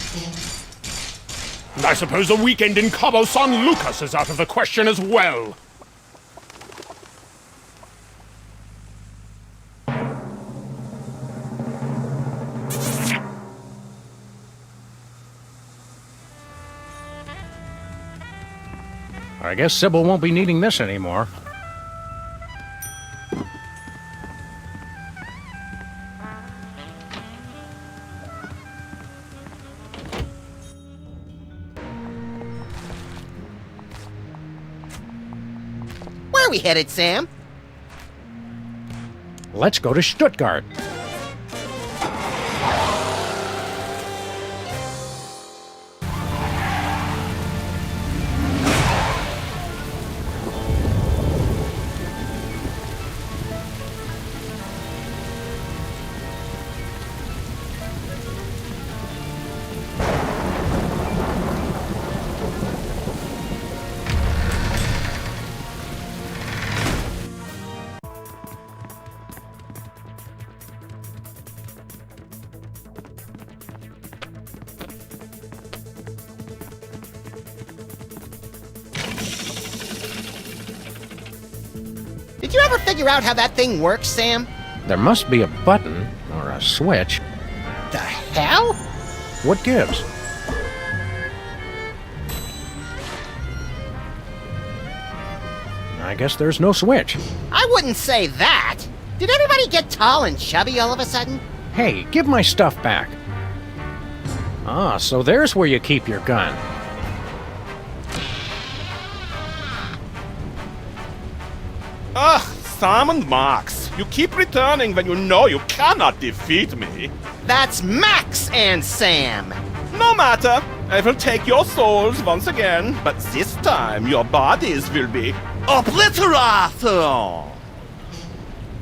I suppose a weekend in Cabo San Lucas is out of the question as well. I guess Sybil won't be needing this anymore. Where are we headed, Sam? Let's go to Stuttgart. Did you ever figure out how that thing works, Sam? There must be a button or a switch. The hell? What gives? I guess there's no switch. I wouldn't say that. Did everybody get tall and chubby all of a sudden? Hey, give my stuff back. Ah, so there's where you keep your gun. Ugh, Sam and Max. You keep returning when you know you cannot defeat me. That's Max and Sam. No matter. I will take your souls once again, but this time your bodies will be obliterated.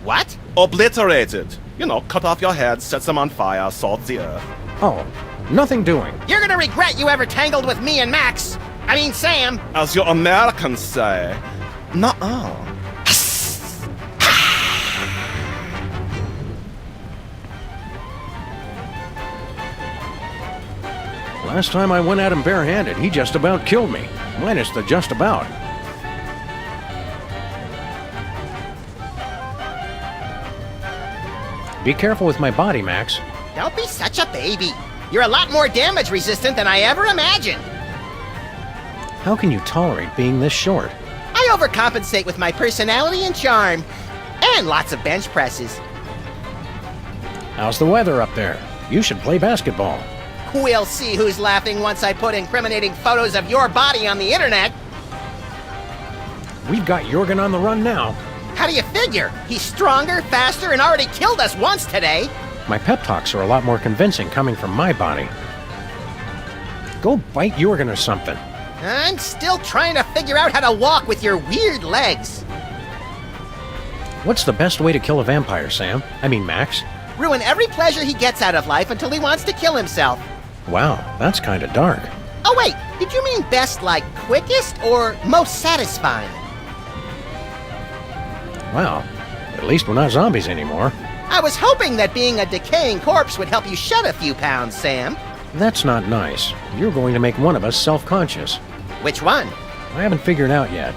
What? Obliterated. You know, cut off your heads, set them on fire, salt the earth. Oh, nothing doing. You're gonna regret you ever tangled with me and Max. I mean, Sam. As your Americans say. Nuh-uh. Last time I went at him barehanded, he just about killed me. Minus the just about. Be careful with my body, Max. Don't be such a baby. You're a lot more damage resistant than I ever imagined. How can you tolerate being this short? I overcompensate with my personality and charm. And lots of bench presses. How's the weather up there? You should play basketball. We'll see who's laughing once I put incriminating photos of your body on the internet. We've got Jorgen on the run now. How do you figure? He's stronger, faster, and already killed us once today. My pep talks are a lot more convincing coming from my body. Go bite Jorgen or something. I'm still trying to figure out how to walk with your weird legs. What's the best way to kill a vampire, Sam? I mean, Max? Ruin every pleasure he gets out of life until he wants to kill himself. Wow, that's kind of dark. Oh wait, did you mean best like quickest or most satisfying? Wow, at least we're not zombies anymore. I was hoping that being a decaying corpse would help you shed a few pounds, Sam. That's not nice. You're going to make one of us self-conscious. Which one? I haven't figured out yet.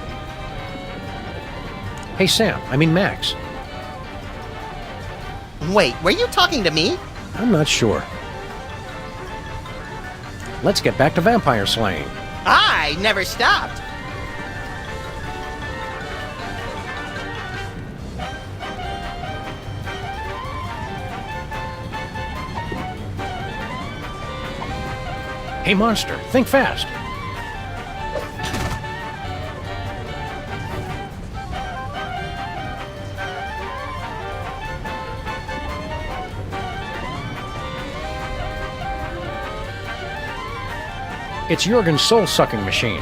Hey, Sam, I mean Max. Wait, were you talking to me? I'm not sure. Let's get back to vampire slaying. I never stopped. Hey, monster, think fast. It's Jorgen's soul-sucking machine.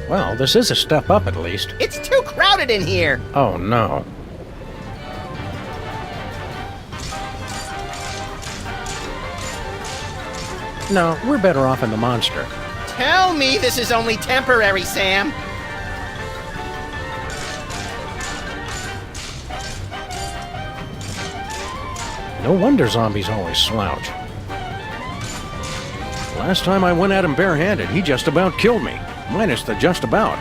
Well, this is a step up at least. It's too crowded in here. Oh, no. No, we're better off in the monster. Tell me this is only temporary, Sam. No wonder zombies always slouch. Last time I went at him barehanded, he just about killed me. Minus the just about.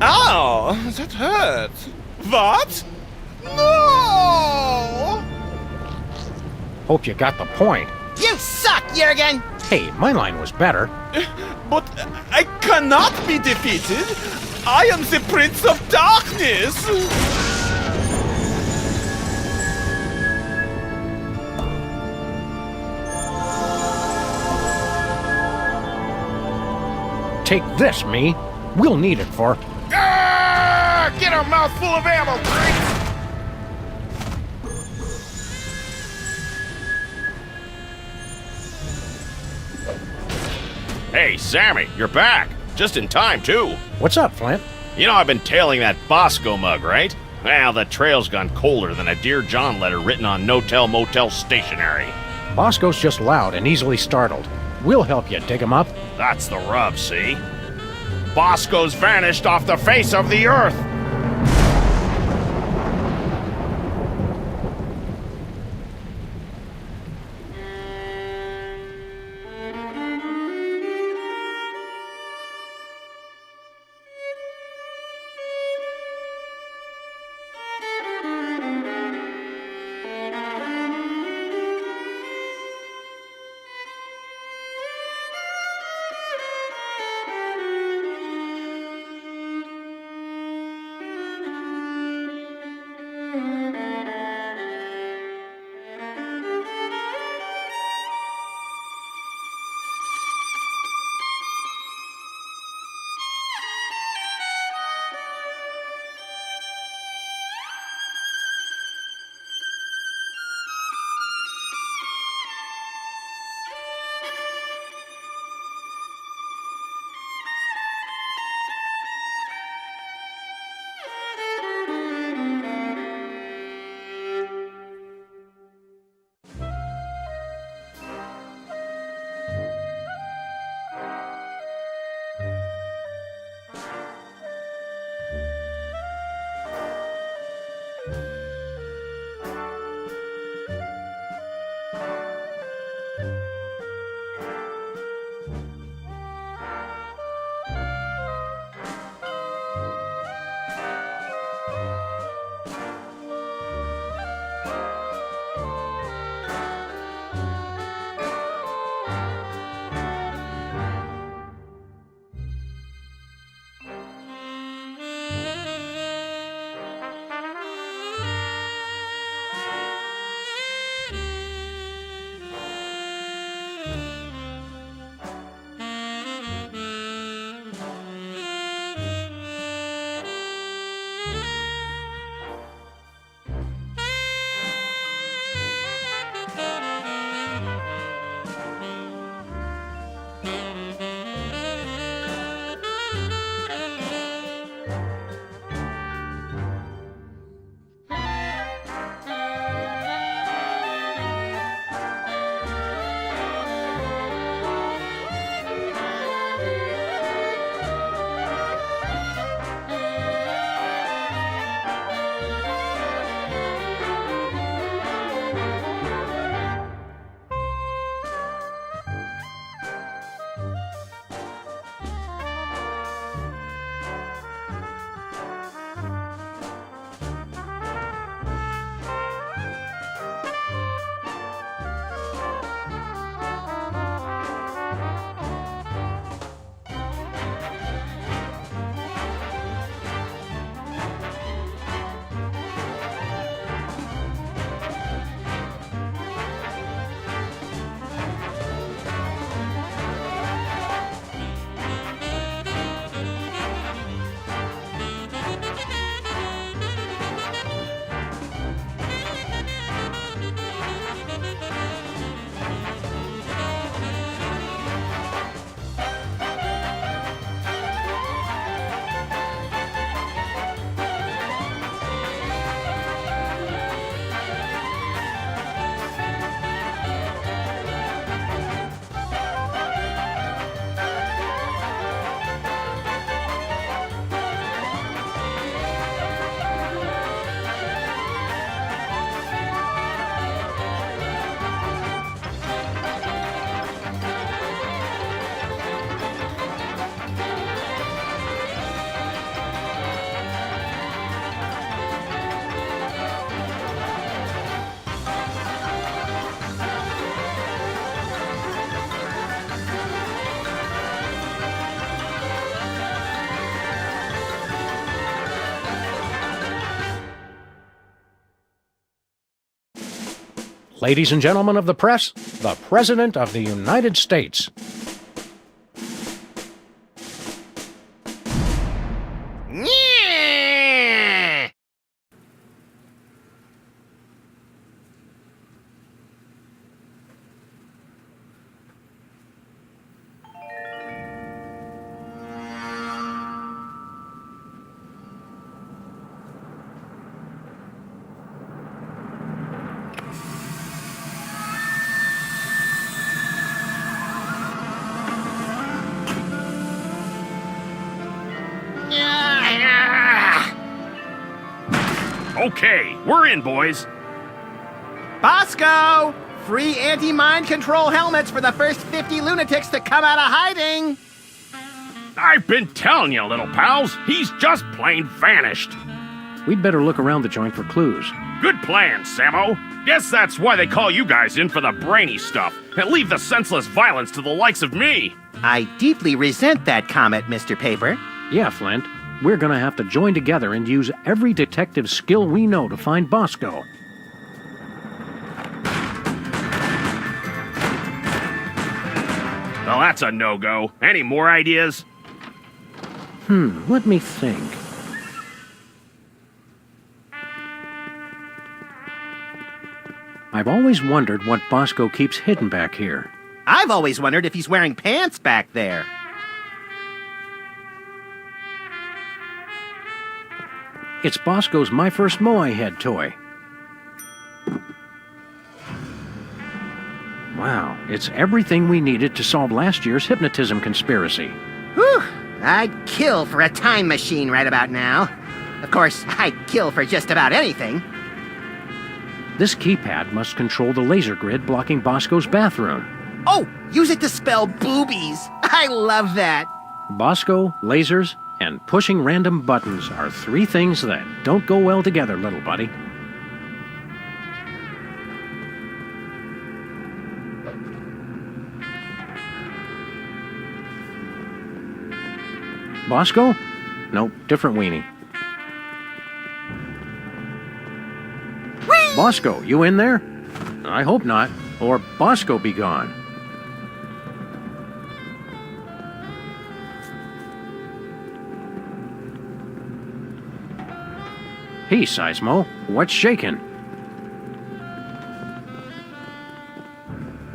Ow! That hurt. What? No! Hope you got the point. You suck, Jorgen! Hey, my line was better. But I cannot be defeated. I am the Prince of Darkness. Take this, me. We'll need it for... Ah! Get a mouthful of ammo, Brady! Hey, Sammy, you're back. Just in time, too. What's up, Flint? You know I've been tailing that Bosco mug, right? Well, the trail's gone colder than a Dear John letter written on no-tell motel stationery. Bosco's just loud and easily startled. We'll help you dig him up. That's the rub, see? Bosco's vanished off the face of the earth! Ladies and gentlemen of the press, the President of the United States. Okay, we're in, boys. Bosco! Free anti-mind control helmets for the first 50 lunatics to come out of hiding! I've been telling you, little pals, he's just plain vanished. We'd better look around the joint for clues. Good plan, Sammo. Guess that's why they call you guys in for the brainy stuff, and leave the senseless violence to the likes of me. I deeply resent that comment, Mr. Paper. Yeah, Flint. We're gonna have to join together and use every detective skill we know to find Bosco. Well, that's a no-go. Any more ideas? Let me think. I've always wondered what Bosco keeps hidden back here. I've always wondered if he's wearing pants back there. It's Bosco's My First Moai head toy. Wow, it's everything we needed to solve last year's hypnotism conspiracy. Whew! I'd kill for a time machine right about now. Of course, I'd kill for just about anything. This keypad must control the laser grid blocking Bosco's bathroom. Oh, use it to spell boobies. I love that. Bosco, lasers, and pushing random buttons are three things that don't go well together, little buddy. Bosco? Nope, different weenie. Whee! Bosco, you in there? I hope not, or Bosco be gone. Hey, Seismo, what's shaking?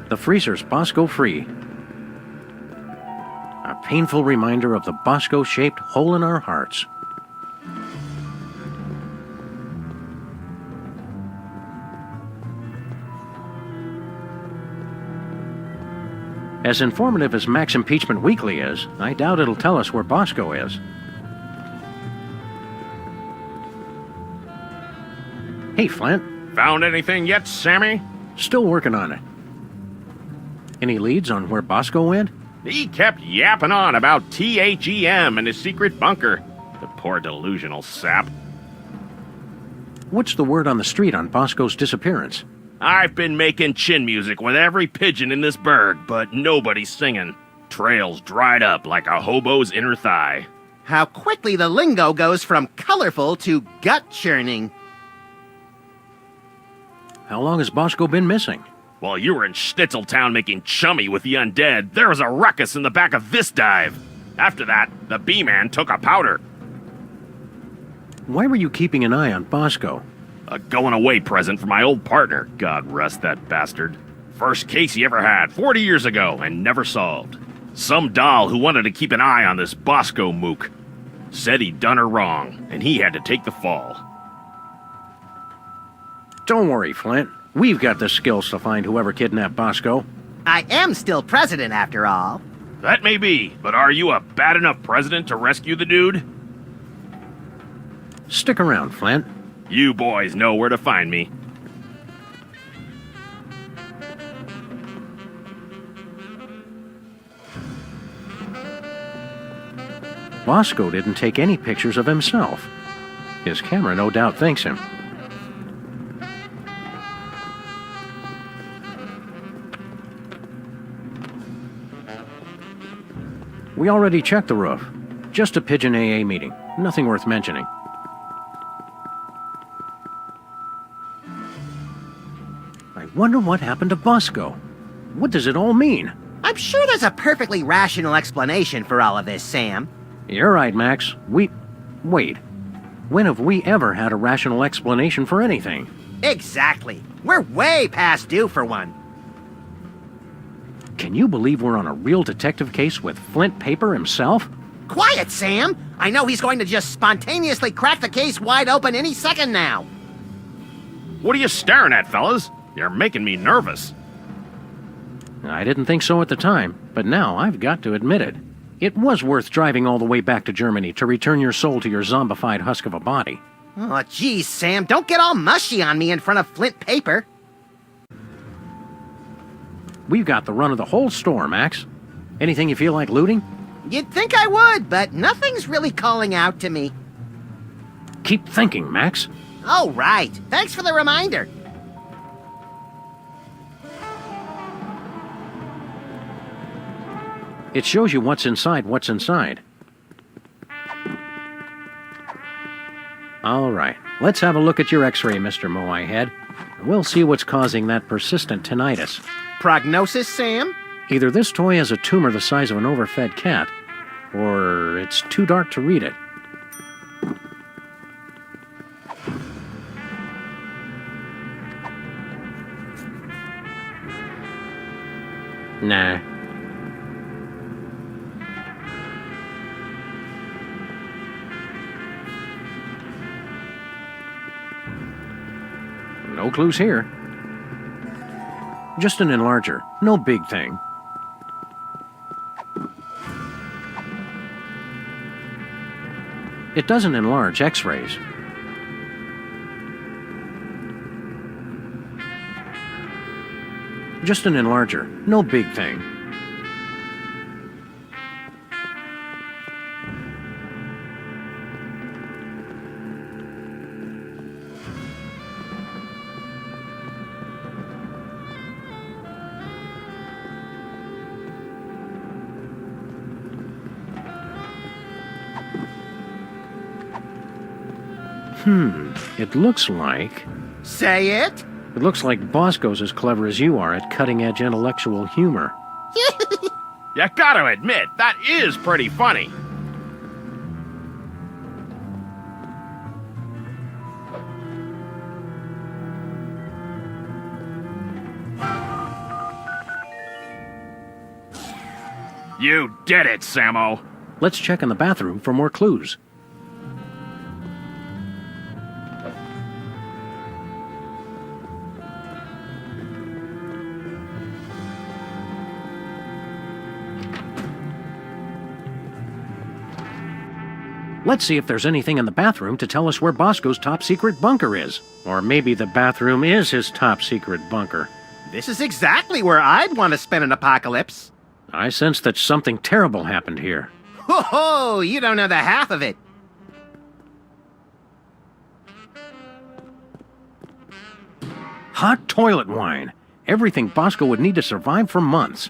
The freezer's Bosco free. A painful reminder of the Bosco-shaped hole in our hearts. As informative as Max Impeachment Weekly is, I doubt it'll tell us where Bosco is. Hey, Flint. Found anything yet, Sammy? Still working on it. Any leads on where Bosco went? He kept yapping on about THEM and his secret bunker. The poor delusional sap. What's the word on the street on Bosco's disappearance? I've been making chin music with every pigeon in this burg, but nobody's singing. Trails dried up like a hobo's inner thigh. How quickly the lingo goes from colorful to gut-churning. How long has Bosco been missing? While you were in Schnitzeltown making chummy with the undead, there was a ruckus in the back of this dive. After that, the B-Man took a powder. Why were you keeping an eye on Bosco? A going-away present for my old partner, God rest that bastard. First case he ever had, 40 years ago, and never solved. Some doll who wanted to keep an eye on this Bosco mook. Said he'd done her wrong, and he had to take the fall. Don't worry, Flint. We've got the skills to find whoever kidnapped Bosco. I am still president, after all. That may be, but are you a bad enough president to rescue the dude? Stick around, Flint. You boys know where to find me. Bosco didn't take any pictures of himself. His camera no doubt thanks him. We already checked the roof. Just a pigeon AA meeting. Nothing worth mentioning. I wonder what happened to Bosco. What does it all mean? I'm sure there's a perfectly rational explanation for all of this, Sam. You're right, Max. Wait. When have we ever had a rational explanation for anything? Exactly. We're way past due for one. Can you believe we're on a real detective case with Flint Paper himself? Quiet, Sam! I know he's going to just spontaneously crack the case wide open any second now. What are you staring at, fellas? You're making me nervous. I didn't think so at the time, but now I've got to admit it. It was worth driving all the way back to Germany to return your soul to your zombified husk of a body. Oh, geez, Sam, don't get all mushy on me in front of Flint paper. We've got the run of the whole store, Max. Anything you feel like looting? You'd think I would, but nothing's really calling out to me. Keep thinking, Max. Oh, right. Thanks for the reminder. It shows you what's inside what's inside. All right, let's have a look at your x-ray, Mr. Moai Head. We'll see what's causing that persistent tinnitus. Prognosis, Sam? Either this toy has a tumor the size of an overfed cat, or it's too dark to read it. Nah. No clues here. Just an enlarger. No big thing. It doesn't enlarge X-rays. Just an enlarger. No big thing. It looks like... Say it? It looks like Bosco's as clever as you are at cutting-edge intellectual humor. You gotta admit, that is pretty funny. You did it, Sammo. Let's check in the bathroom for more clues. Let's see if there's anything in the bathroom to tell us where Bosco's top-secret bunker is. Or maybe the bathroom is his top-secret bunker. This is exactly where I'd want to spend an apocalypse. I sense that something terrible happened here. Ho-ho! You don't know the half of it. Hot toilet wine. Everything Bosco would need to survive for months.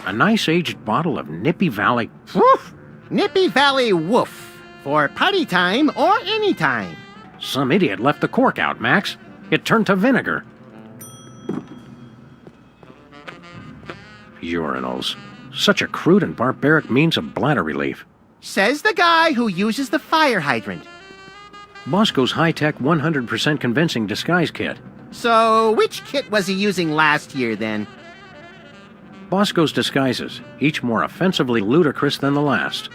A nice aged bottle of Nippy Valley. Woof! Nippy Valley Woof. For party time or any time. Some idiot left the cork out, Max. It turned to vinegar. Urinals. Such a crude and barbaric means of bladder relief. Says the guy who uses the fire hydrant. Bosco's high-tech 100% convincing disguise kit. So, which kit was he using last year, then? Bosco's disguises, each more offensively ludicrous than the last.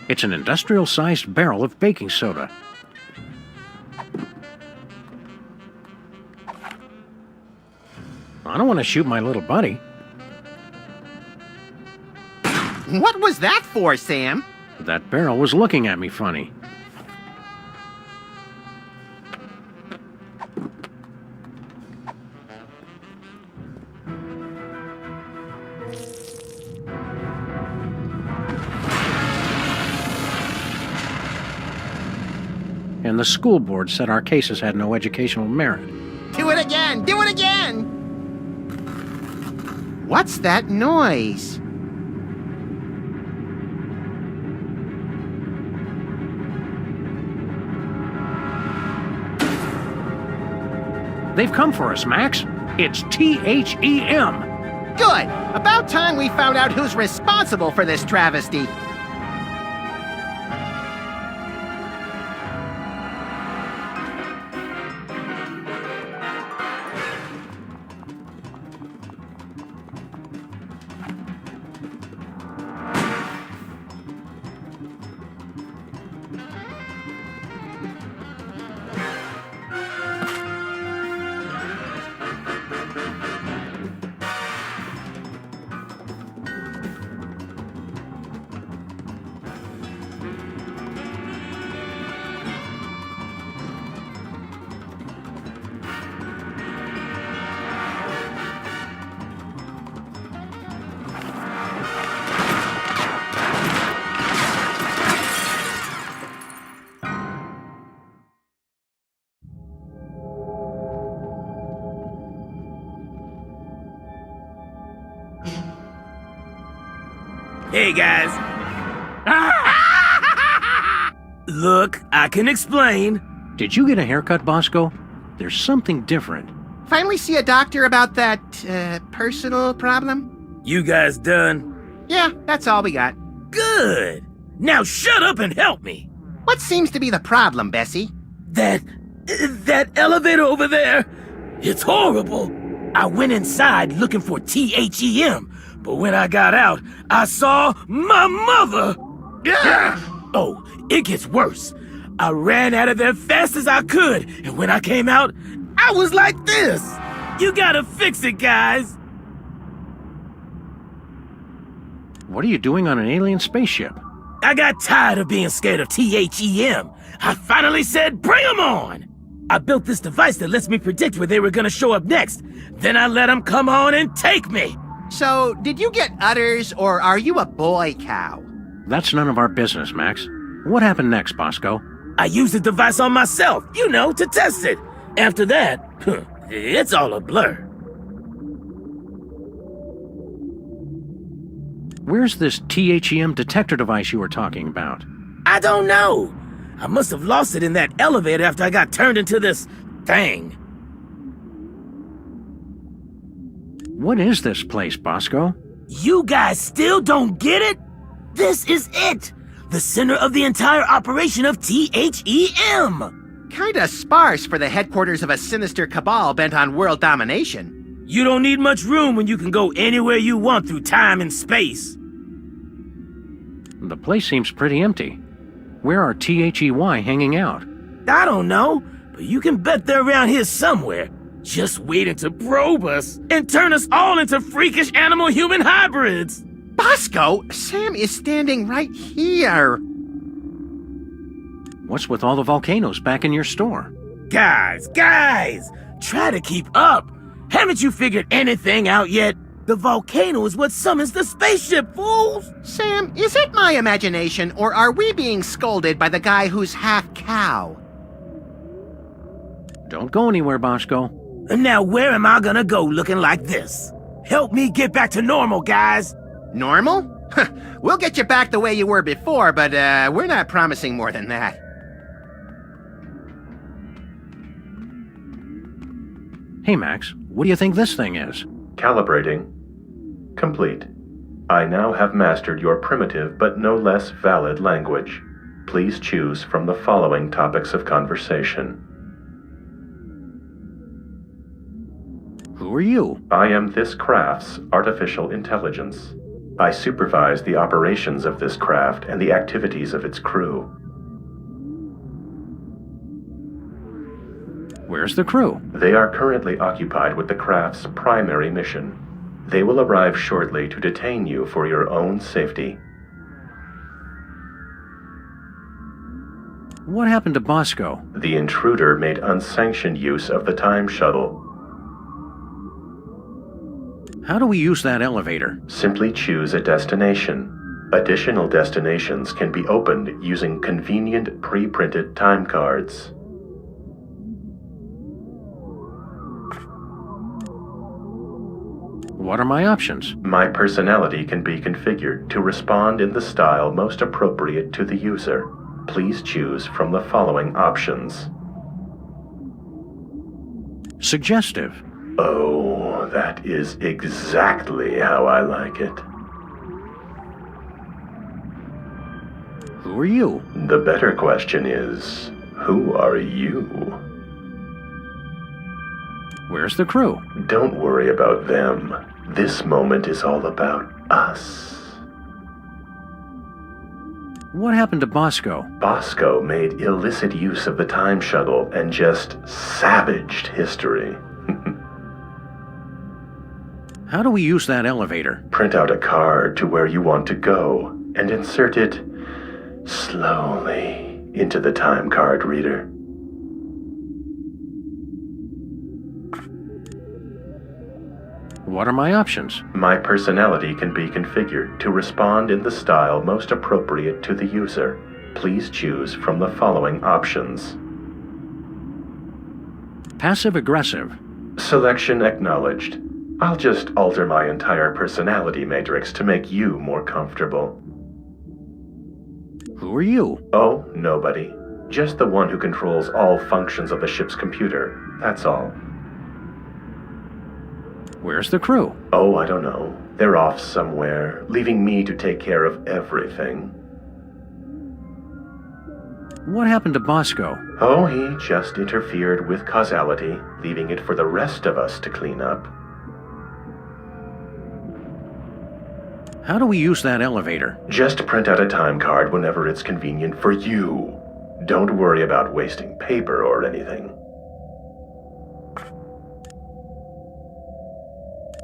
It's an industrial-sized barrel of baking soda. I don't want to shoot my little buddy. What was that for, Sam? That barrel was looking at me funny. And the school board said our cases had no educational merit. Do it again! Do it again! What's that noise? They've come for us, Max. It's THEM. Good! About time we found out who's responsible for this travesty. Hey, guys. Look, I can explain. Did you get a haircut, Bosco? There's something different. Finally see a doctor about that, personal problem? You guys done? Yeah, that's all we got. Good. Now shut up and help me. What seems to be the problem, Bessie? That elevator over there, it's horrible. I went inside looking for THEM, but when I got out, I saw my mother. Yeah. Oh, it gets worse. I ran out of there fast as I could, and when I came out, I was like this. You gotta fix it, guys. What are you doing on an alien spaceship? I got tired of being scared of THEM. I finally said, bring them on! I built this device that lets me predict where they were gonna show up next. Then I let them come on and take me. So, did you get udders, or are you a boy cow? That's none of our business, Max. What happened next, Bosco? I used the device on myself, to test it. After that, it's all a blur. Where's this THEM detector device you were talking about? I don't know. I must have lost it in that elevator after I got turned into this thing. What is this place, Bosco? You guys still don't get it? This is it! The center of the entire operation of THEM! Kinda sparse for the headquarters of a sinister cabal bent on world domination. You don't need much room when you can go anywhere you want through time and space. The place seems pretty empty. Where are THEY hanging out? I don't know, but you can bet they're around here somewhere, just waiting to probe us and turn us all into freakish animal-human hybrids. Bosco, Sam is standing right here. What's with all the volcanoes back in your store? Guys, try to keep up. Haven't you figured anything out yet? The volcano is what summons the spaceship, fools! Sam, is it my imagination, or are we being scolded by the guy who's half cow? Don't go anywhere, Bosco. And now where am I gonna go looking like this? Help me get back to normal, guys. Normal? We'll get you back the way you were before, but we're not promising more than that. Hey, Max, what do you think this thing is? Calibrating. Complete. I now have mastered your primitive but no less valid language. Please choose from the following topics of conversation. Who are you? I am this craft's artificial intelligence. I supervise the operations of this craft and the activities of its crew. Where's the crew? They are currently occupied with the craft's primary mission. They will arrive shortly to detain you for your own safety. What happened to Bosco? The intruder made unsanctioned use of the time shuttle. How do we use that elevator? Simply choose a destination. Additional destinations can be opened using convenient pre-printed time cards. What are my options? My personality can be configured to respond in the style most appropriate to the user. Please choose from the following options. Suggestive. Oh, that is exactly how I like it. Who are you? The better question is, who are you? Where's the crew? Don't worry about them. This moment is all about us. What happened to Bosco? Bosco made illicit use of the time shuttle and just savaged history. How do we use that elevator? Print out a card to where you want to go and insert it slowly into the time card reader. What are my options? My personality can be configured to respond in the style most appropriate to the user. Please choose from the following options. Passive-aggressive. Selection acknowledged. I'll just alter my entire personality matrix to make you more comfortable. Who are you? Oh, nobody. Just the one who controls all functions of the ship's computer. That's all. Where's the crew? Oh, I don't know. They're off somewhere, leaving me to take care of everything. What happened to Bosco? Oh, he just interfered with causality, leaving it for the rest of us to clean up. How do we use that elevator? Just print out a time card whenever it's convenient for you. Don't worry about wasting paper or anything.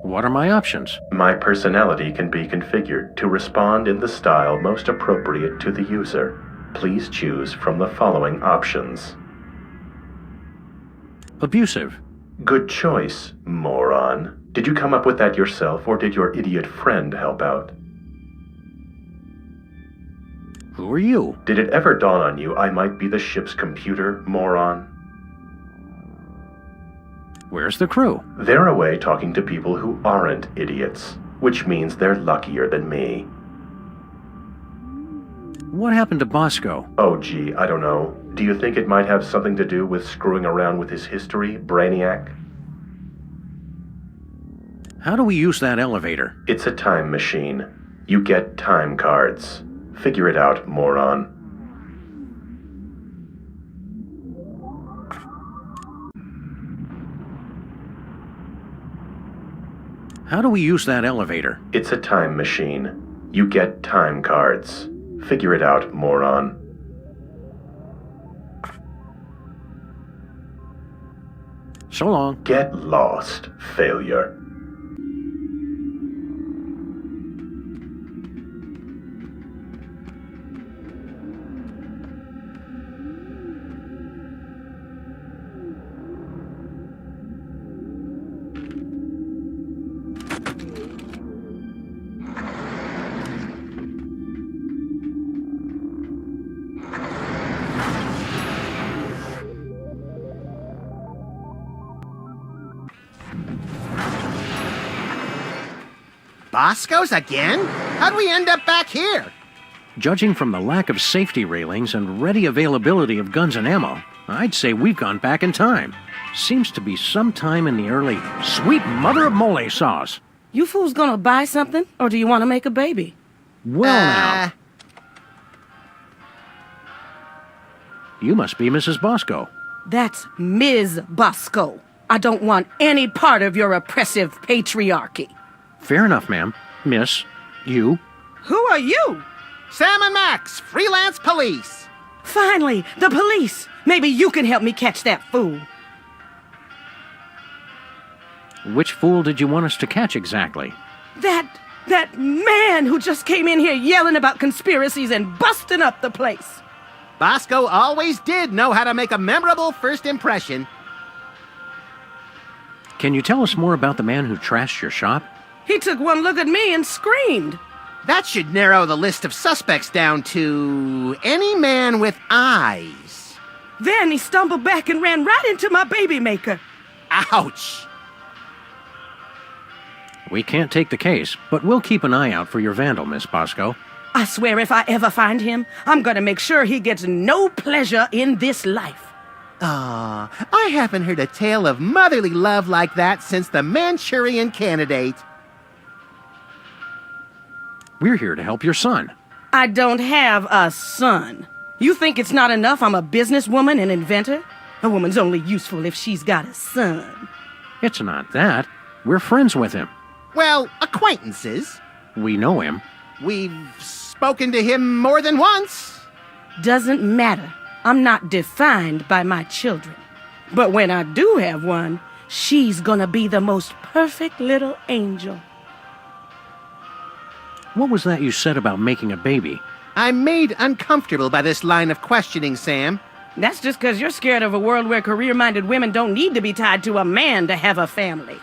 What are my options? My personality can be configured to respond in the style most appropriate to the user. Please choose from the following options. Abusive. Good choice, moron. Did you come up with that yourself, or did your idiot friend help out? Who are you? Did it ever dawn on you I might be the ship's computer, moron? Where's the crew? They're away talking to people who aren't idiots, which means they're luckier than me. What happened to Bosco? Oh gee, I don't know. Do you think it might have something to do with screwing around with his history, Brainiac? How do we use that elevator? It's a time machine. You get time cards. Figure it out, moron. How do we use that elevator? It's a time machine. You get time cards. Figure it out, moron. So long. Get lost, failure. Bosco's again? How'd we end up back here? Judging from the lack of safety railings and ready availability of guns and ammo, I'd say we've gone back in time. Seems to be sometime in the early sweet mother of mole sauce. You fools gonna buy something, or do you want to make a baby? Well, now. You must be Mrs. Bosco. That's Ms. Bosco. I don't want any part of your oppressive patriarchy. Fair enough, ma'am. Miss, you. Who are you? Sam and Max, Freelance Police. Finally, the police. Maybe you can help me catch that fool. Which fool did you want us to catch exactly? That man who just came in here yelling about conspiracies and busting up the place. Bosco always did know how to make a memorable first impression. Can you tell us more about the man who trashed your shop? He took one look at me and screamed. That should narrow the list of suspects down to any man with eyes. Then he stumbled back and ran right into my baby maker. Ouch! We can't take the case, but we'll keep an eye out for your vandal, Miss Bosco. I swear if I ever find him, I'm gonna make sure he gets no pleasure in this life. Ah, I haven't heard a tale of motherly love like that since the Manchurian Candidate. We're here to help your son. I don't have a son. You think it's not enough I'm a businesswoman and inventor? A woman's only useful if she's got a son. It's not that. We're friends with him. Well, acquaintances. We know him. We've spoken to him more than once. Doesn't matter. I'm not defined by my children. But when I do have one, she's gonna be the most perfect little angel. What was that you said about making a baby? I'm made uncomfortable by this line of questioning, Sam. That's just because you're scared of a world where career-minded women don't need to be tied to a man to have a family.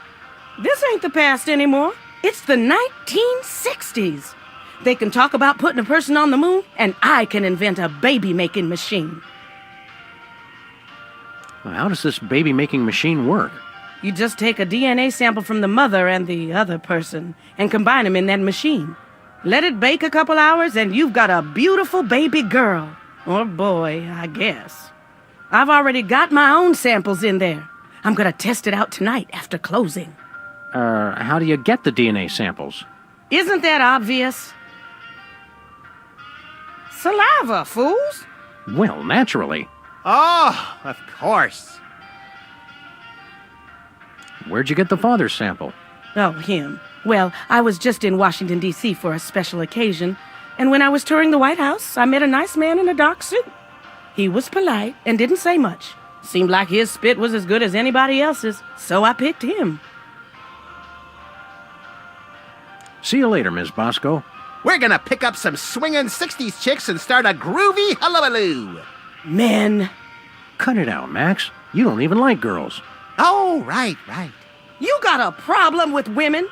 This ain't the past anymore. It's the 1960s. They can talk about putting a person on the moon, and I can invent a baby-making machine. How does this baby-making machine work? You just take a DNA sample from the mother and the other person and combine them in that machine. Let it bake a couple hours and you've got a beautiful baby girl. Or boy, I guess. I've already got my own samples in there. I'm gonna test it out tonight after closing. How do you get the DNA samples? Isn't that obvious? Saliva, fools! Well, naturally. Oh, of course. Where'd you get the father's sample? Oh, him. Well, I was just in Washington, D.C. for a special occasion, and when I was touring the White House, I met a nice man in a dark suit. He was polite and didn't say much. Seemed like his spit was as good as anybody else's, so I picked him. See you later, Ms. Bosco. We're gonna pick up some swingin' 60s chicks and start a groovy hullabaloo. Men. Cut it out, Max. You don't even like girls. Oh, right. You got a problem with women?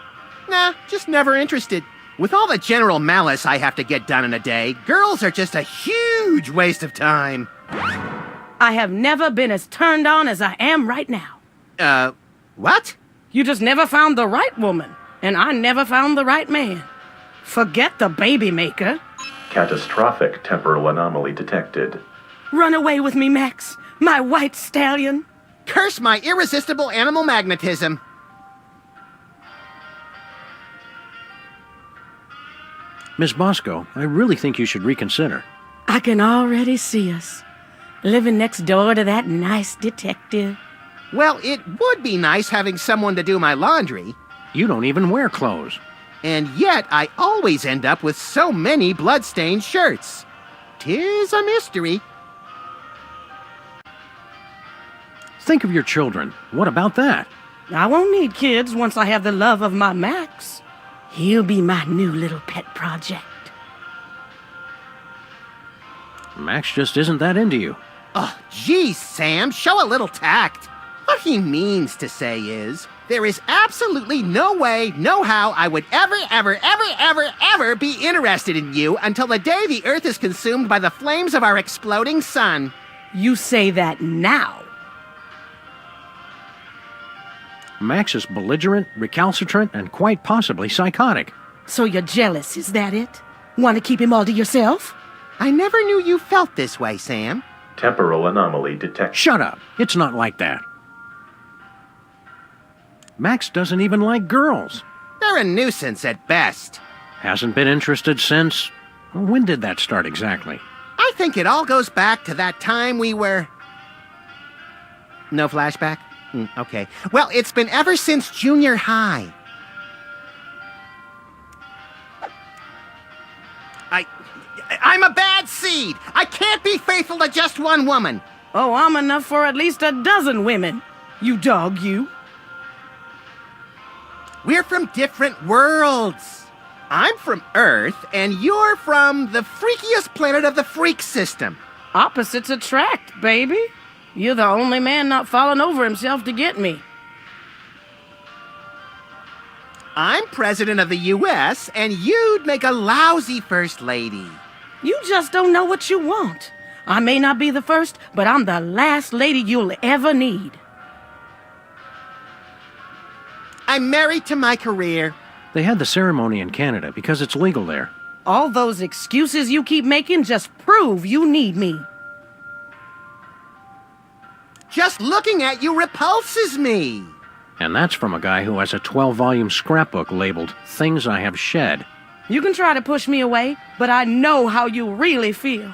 Nah, just never interested. With all the general malice I have to get done in a day, girls are just a huge waste of time. I have never been as turned on as I am right now. What? You just never found the right woman, and I never found the right man. Forget the baby maker. Catastrophic temporal anomaly detected. Run away with me, Max, my white stallion. Curse my irresistible animal magnetism. Miss Bosco, I really think you should reconsider. I can already see us, living next door to that nice detective. Well, it would be nice having someone to do my laundry. You don't even wear clothes. And yet I always end up with so many blood-stained shirts. 'Tis a mystery. Think of your children. What about that? I won't need kids once I have the love of my Max. He'll be my new little pet project. Max just isn't that into you. Oh, geez, Sam, show a little tact. What he means to say is, there is absolutely no way, no how I would ever be interested in you until the day the Earth is consumed by the flames of our exploding sun. You say that now. Max is belligerent, recalcitrant, and quite possibly psychotic. So you're jealous, is that it? Want to keep him all to yourself? I never knew you felt this way, Sam. Temporal anomaly detected. Shut up. It's not like that. Max doesn't even like girls. They're a nuisance at best. Hasn't been interested since... When did that start exactly? I think it all goes back to that time we were... No flashback? Okay. Well, it's been ever since junior high. I'm a bad seed. I can't be faithful to just one woman. Oh, I'm enough for at least a dozen women. You dog, you. We're from different worlds. I'm from Earth, and you're from the freakiest planet of the freak system. Opposites attract, baby. You're the only man not falling over himself to get me. I'm president of the U.S., and you'd make a lousy first lady. You just don't know what you want. I may not be the first, but I'm the last lady you'll ever need. I'm married to my career. They had the ceremony in Canada because it's legal there. All those excuses you keep making just prove you need me. Just looking at you repulses me. And that's from a guy who has a 12-volume scrapbook labeled Things I Have Shed. You can try to push me away, but I know how you really feel.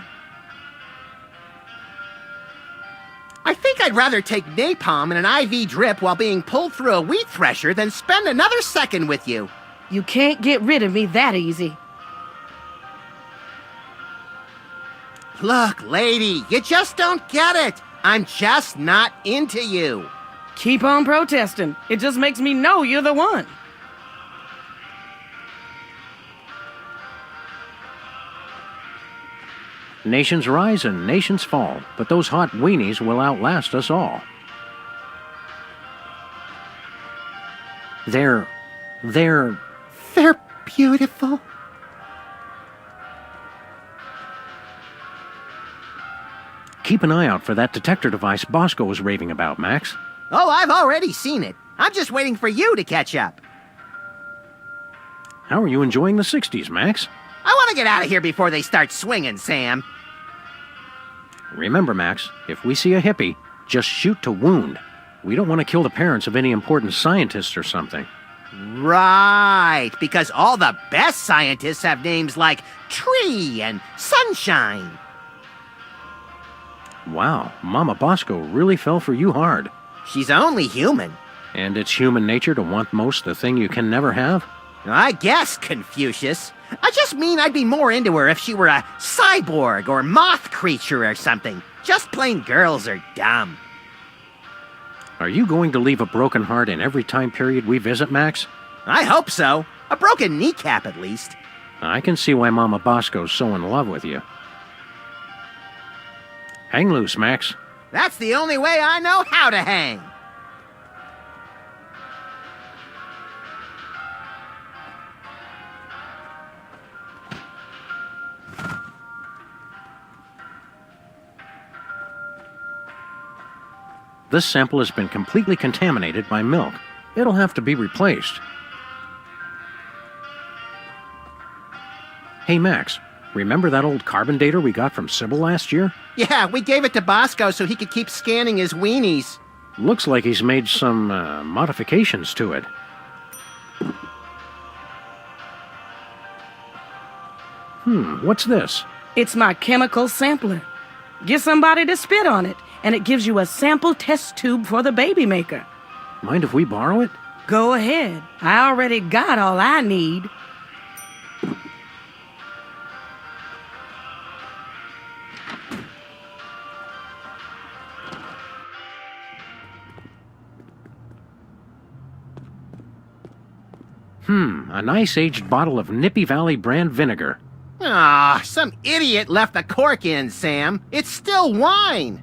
I think I'd rather take napalm in an IV drip while being pulled through a wheat thresher than spend another second with you. You can't get rid of me that easy. Look, lady, you just don't get it. I'm just not into you. Keep on protesting. It just makes me know you're the one. Nations rise and nations fall, but those hot weenies will outlast us all. They're beautiful. Keep an eye out for that detector device Bosco was raving about, Max. Oh, I've already seen it. I'm just waiting for you to catch up. How are you enjoying the 60s, Max? I want to get out of here before they start swinging, Sam. Remember, Max, if we see a hippie, just shoot to wound. We don't want to kill the parents of any important scientists or something. Right, because all the best scientists have names like Tree and Sunshine. Wow, Mama Bosco really fell for you hard. She's only human. And it's human nature to want most the thing you can never have? I guess, Confucius. I just mean I'd be more into her if she were a cyborg or moth creature or something. Just plain girls are dumb. Are you going to leave a broken heart in every time period we visit, Max? I hope so. A broken kneecap, at least. I can see why Mama Bosco's so in love with you. Hang loose, Max. That's the only way I know how to hang. This sample has been completely contaminated by milk. It'll have to be replaced. Hey, Max, remember that old carbon dater we got from Sybil last year? Yeah, we gave it to Bosco so he could keep scanning his weenies. Looks like he's made some, modifications to it. What's this? It's my chemical sampler. Get somebody to spit on it, and it gives you a sample test tube for the baby maker. Mind if we borrow it? Go ahead. I already got all I need. A nice aged bottle of Nippy Valley brand vinegar. Ah, some idiot left the cork in, Sam. It's still wine.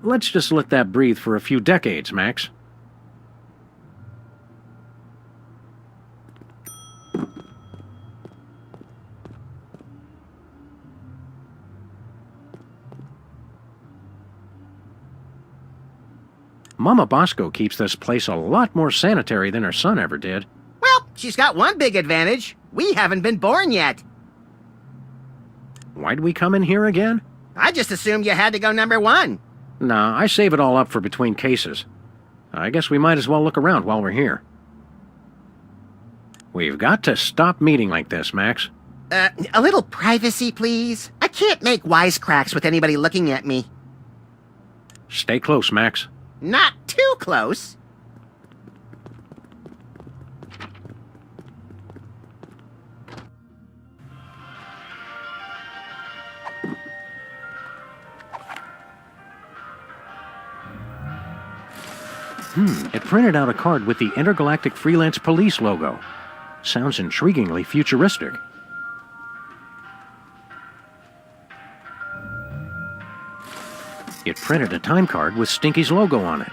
Let's just let that breathe for a few decades, Max. Mama Bosco keeps this place a lot more sanitary than her son ever did. Well, she's got one big advantage. We haven't been born yet. Why'd we come in here again? I just assumed you had to go number one. Nah, I save it all up for between cases. I guess we might as well look around while we're here. We've got to stop meeting like this, Max. A little privacy, please. I can't make wisecracks with anybody looking at me. Stay close, Max. Not too close. It printed out a card with the Intergalactic Freelance Police logo. Sounds intriguingly futuristic. It printed a time card with Stinky's logo on it.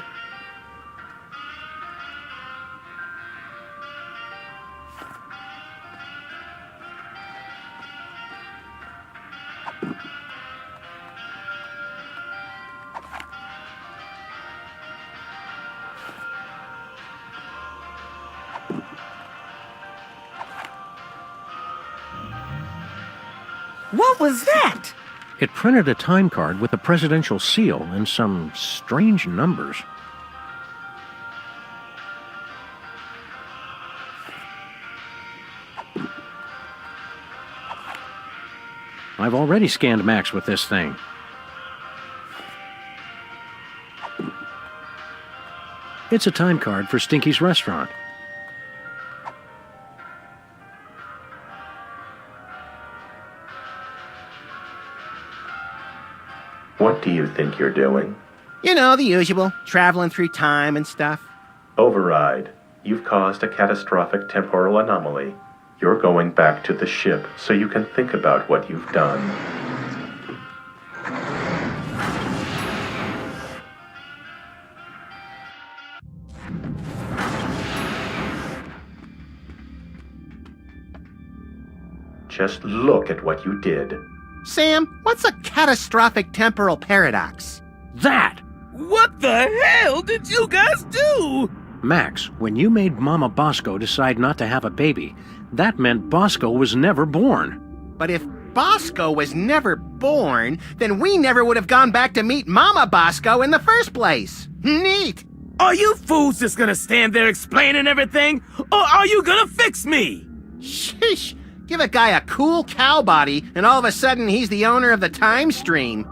What was that? It printed a time card with a presidential seal and some strange numbers. I've already scanned Max with this thing. It's a time card for Stinky's restaurant. What do you think you're doing? You know, the usual. Traveling through time and stuff. Override. You've caused a catastrophic temporal anomaly. You're going back to the ship so you can think about what you've done. Just look at what you did. Sam, what's a catastrophic temporal paradox? That! What the hell did you guys do? Max, when you made Mama Bosco decide not to have a baby, that meant Bosco was never born. But if Bosco was never born, then we never would have gone back to meet Mama Bosco in the first place. Neat! Are you fools just gonna stand there explaining everything? Or are you gonna fix me? Sheesh! Give a guy a cool cow body, and all of a sudden he's the owner of the time stream.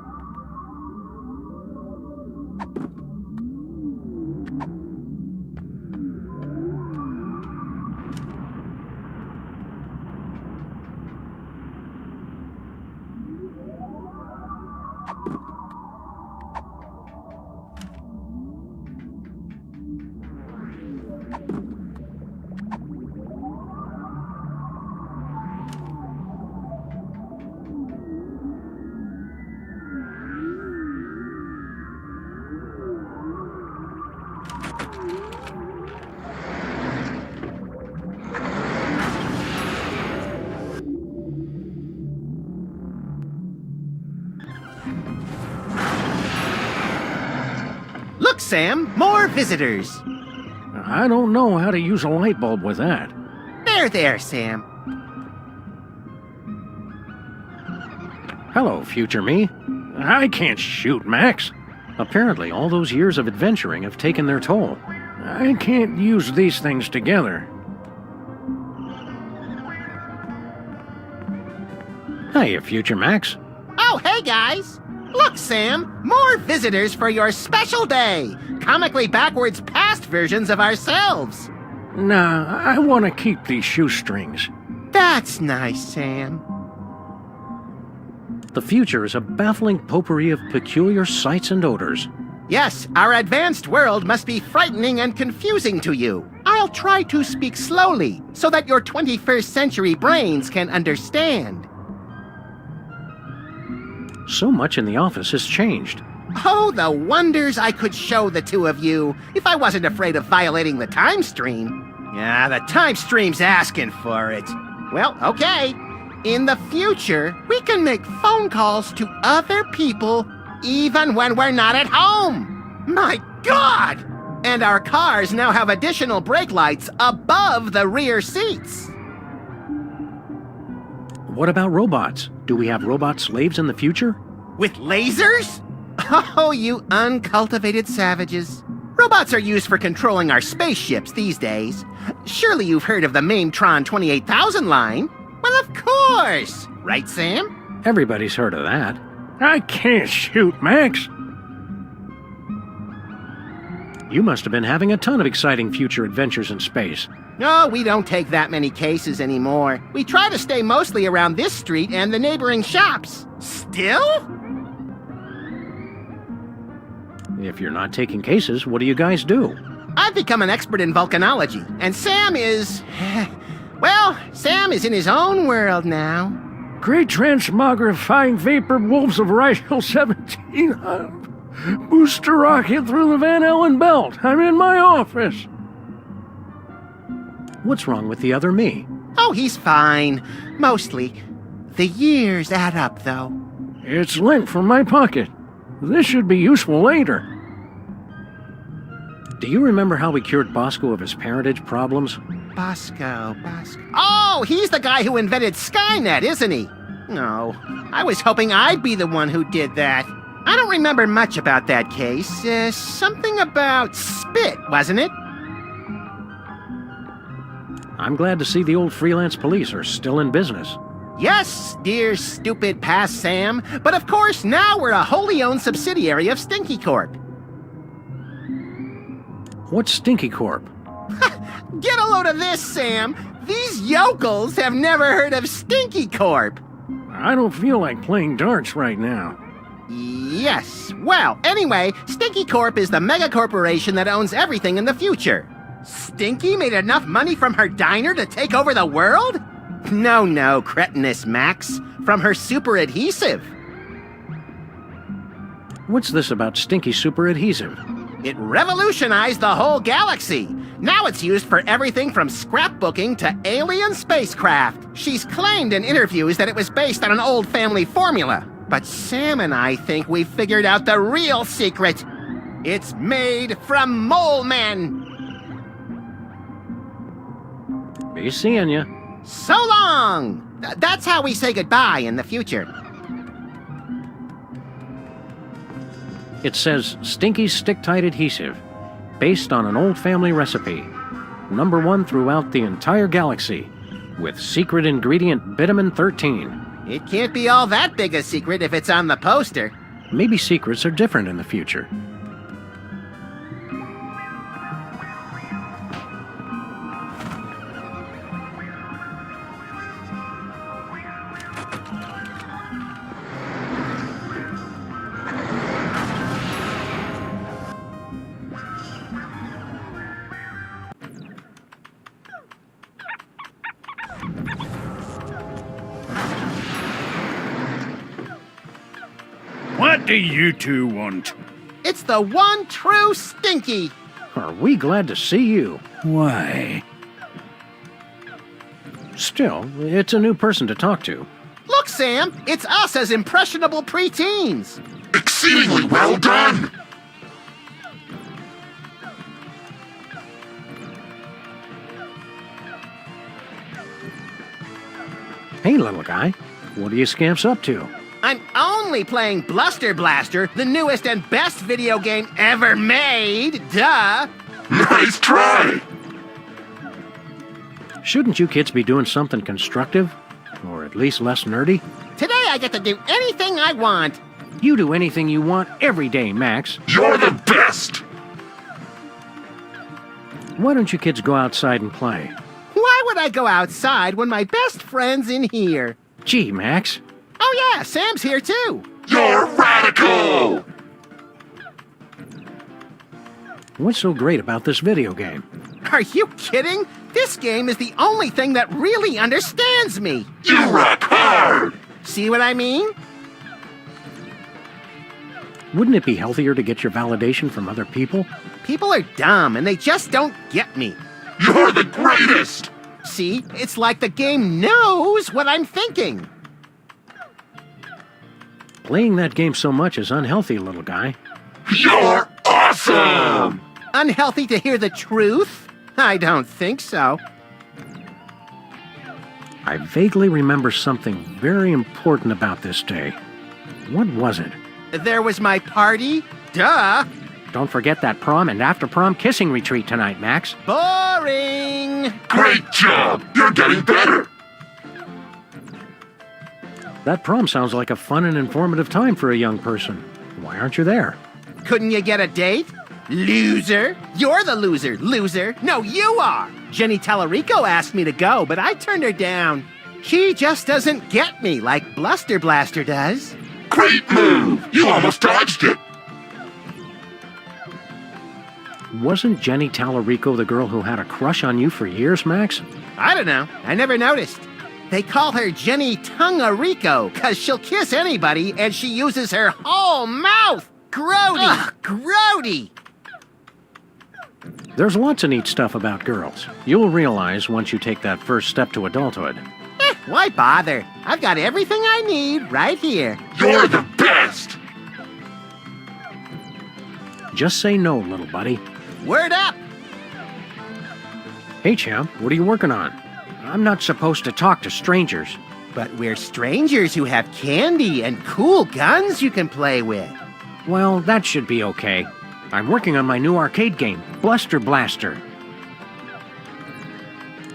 Look, Sam, more visitors. I don't know how to use a light bulb with that. There, Sam. Hello, future me. I can't shoot, Max. Apparently, all those years of adventuring have taken their toll. I can't use these things together. Hiya, future Max. Oh, hey, guys. Look, Sam, more visitors for your special day. Comically backwards past versions of ourselves. Nah, I want to keep these shoestrings. That's nice, Sam. The future is a baffling potpourri of peculiar sights and odors. Yes, our advanced world must be frightening and confusing to you. I'll try to speak slowly so that your 21st century brains can understand. So much in the office has changed. Oh, the wonders I could show the two of you if I wasn't afraid of violating the time stream. Yeah, the time stream's asking for it. Well, okay. In the future, we can make phone calls to other people even when we're not at home. My God! And our cars now have additional brake lights above the rear seats. What about robots? Do we have robot slaves in the future? With lasers? Oh, you uncultivated savages. Robots are used for controlling our spaceships these days. Surely you've heard of the Mametron 28,000 line? Well, of course! Right, Sam? Everybody's heard of that. I can't shoot, Max. You must have been having a ton of exciting future adventures in space. No, we don't take that many cases anymore. We try to stay mostly around this street and the neighboring shops. Still? If you're not taking cases, what do you guys do? I've become an expert in volcanology, and Sam is... well, Sam is in his own world now. Great transmogrifying vapor wolves of Reichel 17. Booster rocket through the Van Allen belt. I'm in my office. What's wrong with the other me? Oh, he's fine. Mostly. The years add up, though. It's lint from my pocket. This should be useful later. Do you remember how we cured Bosco of his parentage problems? Bosco. Oh, he's the guy who invented Skynet, isn't he? No, I was hoping I'd be the one who did that. I don't remember much about that case. Something about spit, wasn't it? I'm glad to see the old Freelance Police are still in business. Yes, dear stupid past Sam. But of course, now we're a wholly owned subsidiary of Stinky Corp. What's Stinky Corp? Get a load of this, Sam. These yokels have never heard of Stinky Corp. I don't feel like playing darts right now. Yes. Well, anyway, Stinky Corp is the mega corporation that owns everything in the future. Stinky made enough money from her diner to take over the world? No, cretinous Max. From her super adhesive. What's this about Stinky super adhesive? It revolutionized the whole galaxy. Now it's used for everything from scrapbooking to alien spacecraft. She's claimed in interviews that it was based on an old family formula. But Sam and I think we've figured out the real secret. It's made from mole men. Be seeing ya. So long! That's how we say goodbye in the future. It says Stinky Stick-Tight Adhesive, based on an old family recipe. #1 throughout the entire galaxy, with secret ingredient Bitumen 13. It can't be all that big a secret if it's on the poster. Maybe secrets are different in the future. What do you two want? It's the one true Stinky. Are we glad to see you? Why? Still, it's a new person to talk to. Look, Sam, it's us as impressionable preteens. Exceedingly well done! Hey, little guy. What are you scamps up to? I'm only playing Bluster Blaster, the newest and best video game ever made. Duh! Nice try! Shouldn't you kids be doing something constructive? Or at least less nerdy? Today I get to do anything I want. You do anything you want every day, Max. You're the best! Why don't you kids go outside and play? Why would I go outside when my best friend's in here? Gee, Max. Oh yeah, Sam's here too. You're radical! What's so great about this video game? Are you kidding? This game is the only thing that really understands me. You rock hard! See what I mean? Wouldn't it be healthier to get your validation from other people? People are dumb and they just don't get me. You're the greatest! See, it's like the game knows what I'm thinking. Playing that game so much is unhealthy, little guy. You're awesome! Unhealthy to hear the truth? I don't think so. I vaguely remember something very important about this day. What was it? There was my party? Duh! Don't forget that prom and after-prom kissing retreat tonight, Max. Boring! Great job! You're getting better! That prom sounds like a fun and informative time for a young person. Why aren't you there? Couldn't you get a date? Loser! You're the loser, loser! No, you are! Jenny Tallarico asked me to go, but I turned her down. She just doesn't get me like Bluster Blaster does. Great move! You almost dodged it! Wasn't Jenny Tallarico the girl who had a crush on you for years, Max? I don't know. I never noticed. They call her Jenny Tungarico, because she'll kiss anybody and she uses her whole mouth! Grody! Ugh, grody! There's lots of neat stuff about girls. You'll realize once you take that first step to adulthood. Why bother? I've got everything I need right here. You're the best! Just say no, little buddy. Word up! Hey, champ, what are you working on? I'm not supposed to talk to strangers. But we're strangers who have candy and cool guns you can play with. Well, that should be okay. I'm working on my new arcade game, Bluster Blaster.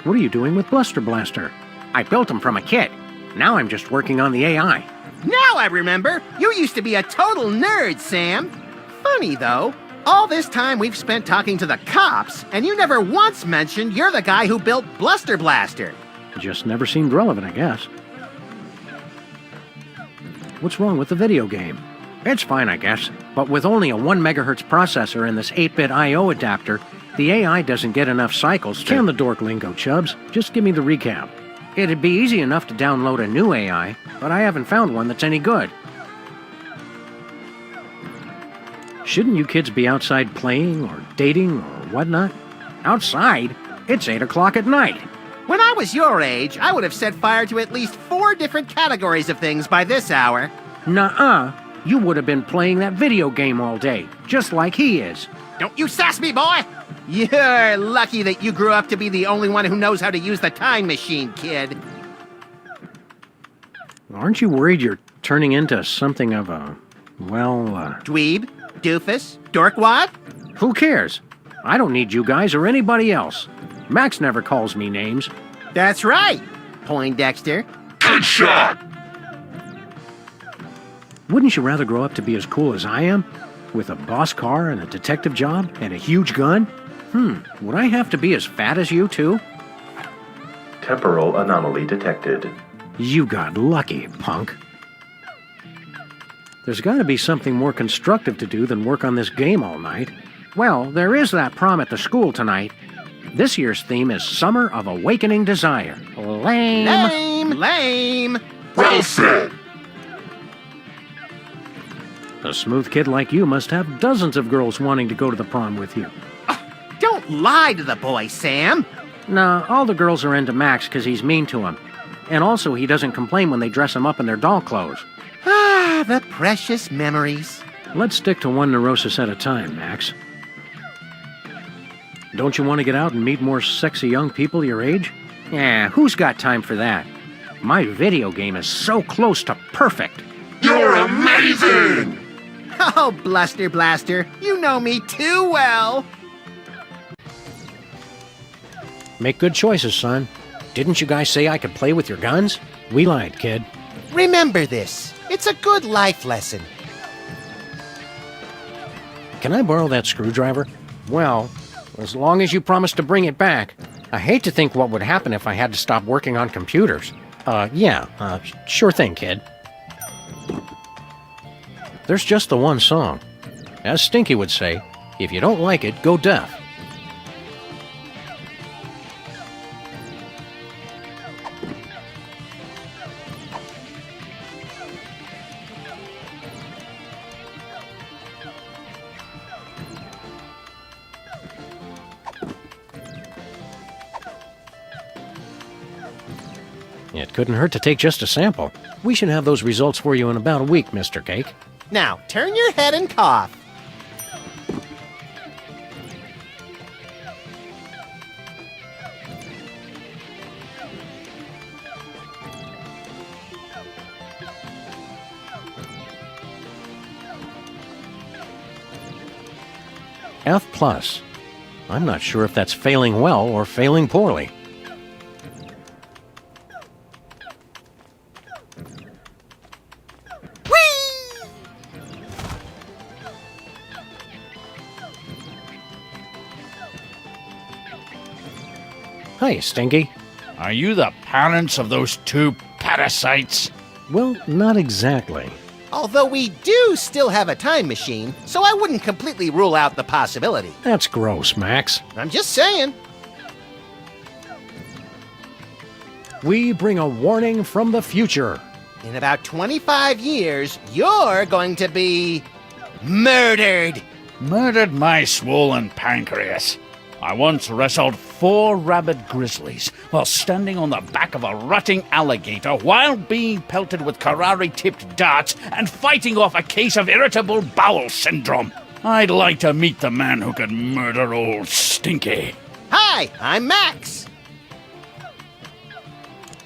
What are you doing with Bluster Blaster? I built him from a kit. Now I'm just working on the AI. Now I remember! You used to be a total nerd, Sam. Funny, though. All this time we've spent talking to the cops, and you never once mentioned you're the guy who built Bluster Blaster. Just never seemed relevant, I guess. What's wrong with the video game? It's fine, I guess, but with only a 1 megahertz processor and this 8-bit I/O adapter, the AI doesn't get enough cycles to... Can the dork lingo, Chubbs. Just give me the recap. It'd be easy enough to download a new AI, but I haven't found one that's any good. Shouldn't you kids be outside playing or dating or whatnot? Outside? It's 8 o'clock at night. When I was your age, I would have set fire to at least 4 different categories of things by this hour. Nuh-uh. you would have been playing that video game all day, just like he is. Don't you sass me, boy! You're lucky that you grew up to be the only one who knows how to use the time machine, kid. Aren't you worried you're turning into something of a, Dweeb? Doofus? Dorkwad? Who cares? I don't need you guys or anybody else. Max never calls me names. That's right, Poindexter. Good shot! Wouldn't you rather grow up to be as cool as I am? With a boss car and a detective job and a huge gun? Would I have to be as fat as you, too? Temporal anomaly detected. You got lucky, punk. There's got to be something more constructive to do than work on this game all night. Well, there is that prom at the school tonight. This year's theme is Summer of Awakening Desire. Lame. Lame. Lame. Well said. A smooth kid like you must have dozens of girls wanting to go to the prom with you. Don't lie to the boy, Sam. Nah, all the girls are into Max because he's mean to them. And also, he doesn't complain when they dress him up in their doll clothes. Ah, the precious memories. Let's stick to one neurosis at a time, Max. Don't you want to get out and meet more sexy young people your age? Yeah, who's got time for that? My video game is so close to perfect. You're amazing! Oh, Bluster Blaster, you know me too well. Make good choices, son. Didn't you guys say I could play with your guns? We lied, kid. Remember this. It's a good life lesson. Can I borrow that screwdriver? Well, as long as you promise to bring it back. I hate to think what would happen if I had to stop working on computers. Sure thing, kid. There's just the one song. As Stinky would say, if you don't like it, go deaf. It couldn't hurt to take just a sample. We should have those results for you in about a week, Mr. Cake. Now, turn your head and cough. F+. I'm not sure if that's failing well or failing poorly. Hi, Stinky. Are you the parents of those two parasites? Well, not exactly. Although we do still have a time machine, so I wouldn't completely rule out the possibility. That's gross, Max. I'm just saying. We bring a warning from the future. In about 25 years, you're going to be murdered. Murdered my swollen pancreas. I once wrestled 4 rabid grizzlies while standing on the back of a rutting alligator while being pelted with Karari-tipped darts and fighting off a case of irritable bowel syndrome. I'd like to meet the man who could murder old Stinky. Hi, I'm Max.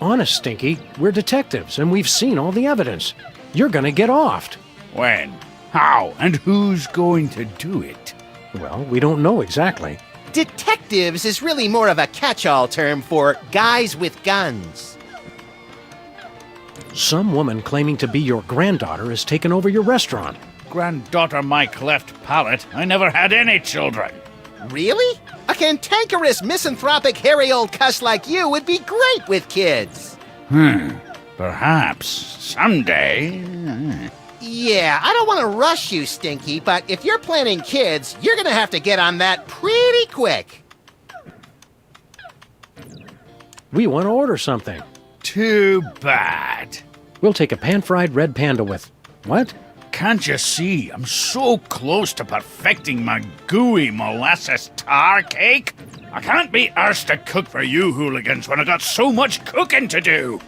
Honest, Stinky, we're detectives and we've seen all the evidence. You're gonna get offed. When? How? And who's going to do it? Well, we don't know exactly. Detectives is really more of a catch-all term for guys with guns. Some woman claiming to be your granddaughter has taken over your restaurant. Granddaughter my cleft palate. I never had any children. Really? A cantankerous, misanthropic, hairy old cuss like you would be great with kids. Perhaps. Someday. Yeah, I don't want to rush you, Stinky, but if you're planning kids, you're gonna have to get on that pretty quick. We want to order something. Too bad. We'll take a pan-fried red panda with... What? Can't you see? I'm so close to perfecting my gooey molasses tar cake. I can't be arsed to cook for you hooligans when I got so much cooking to do.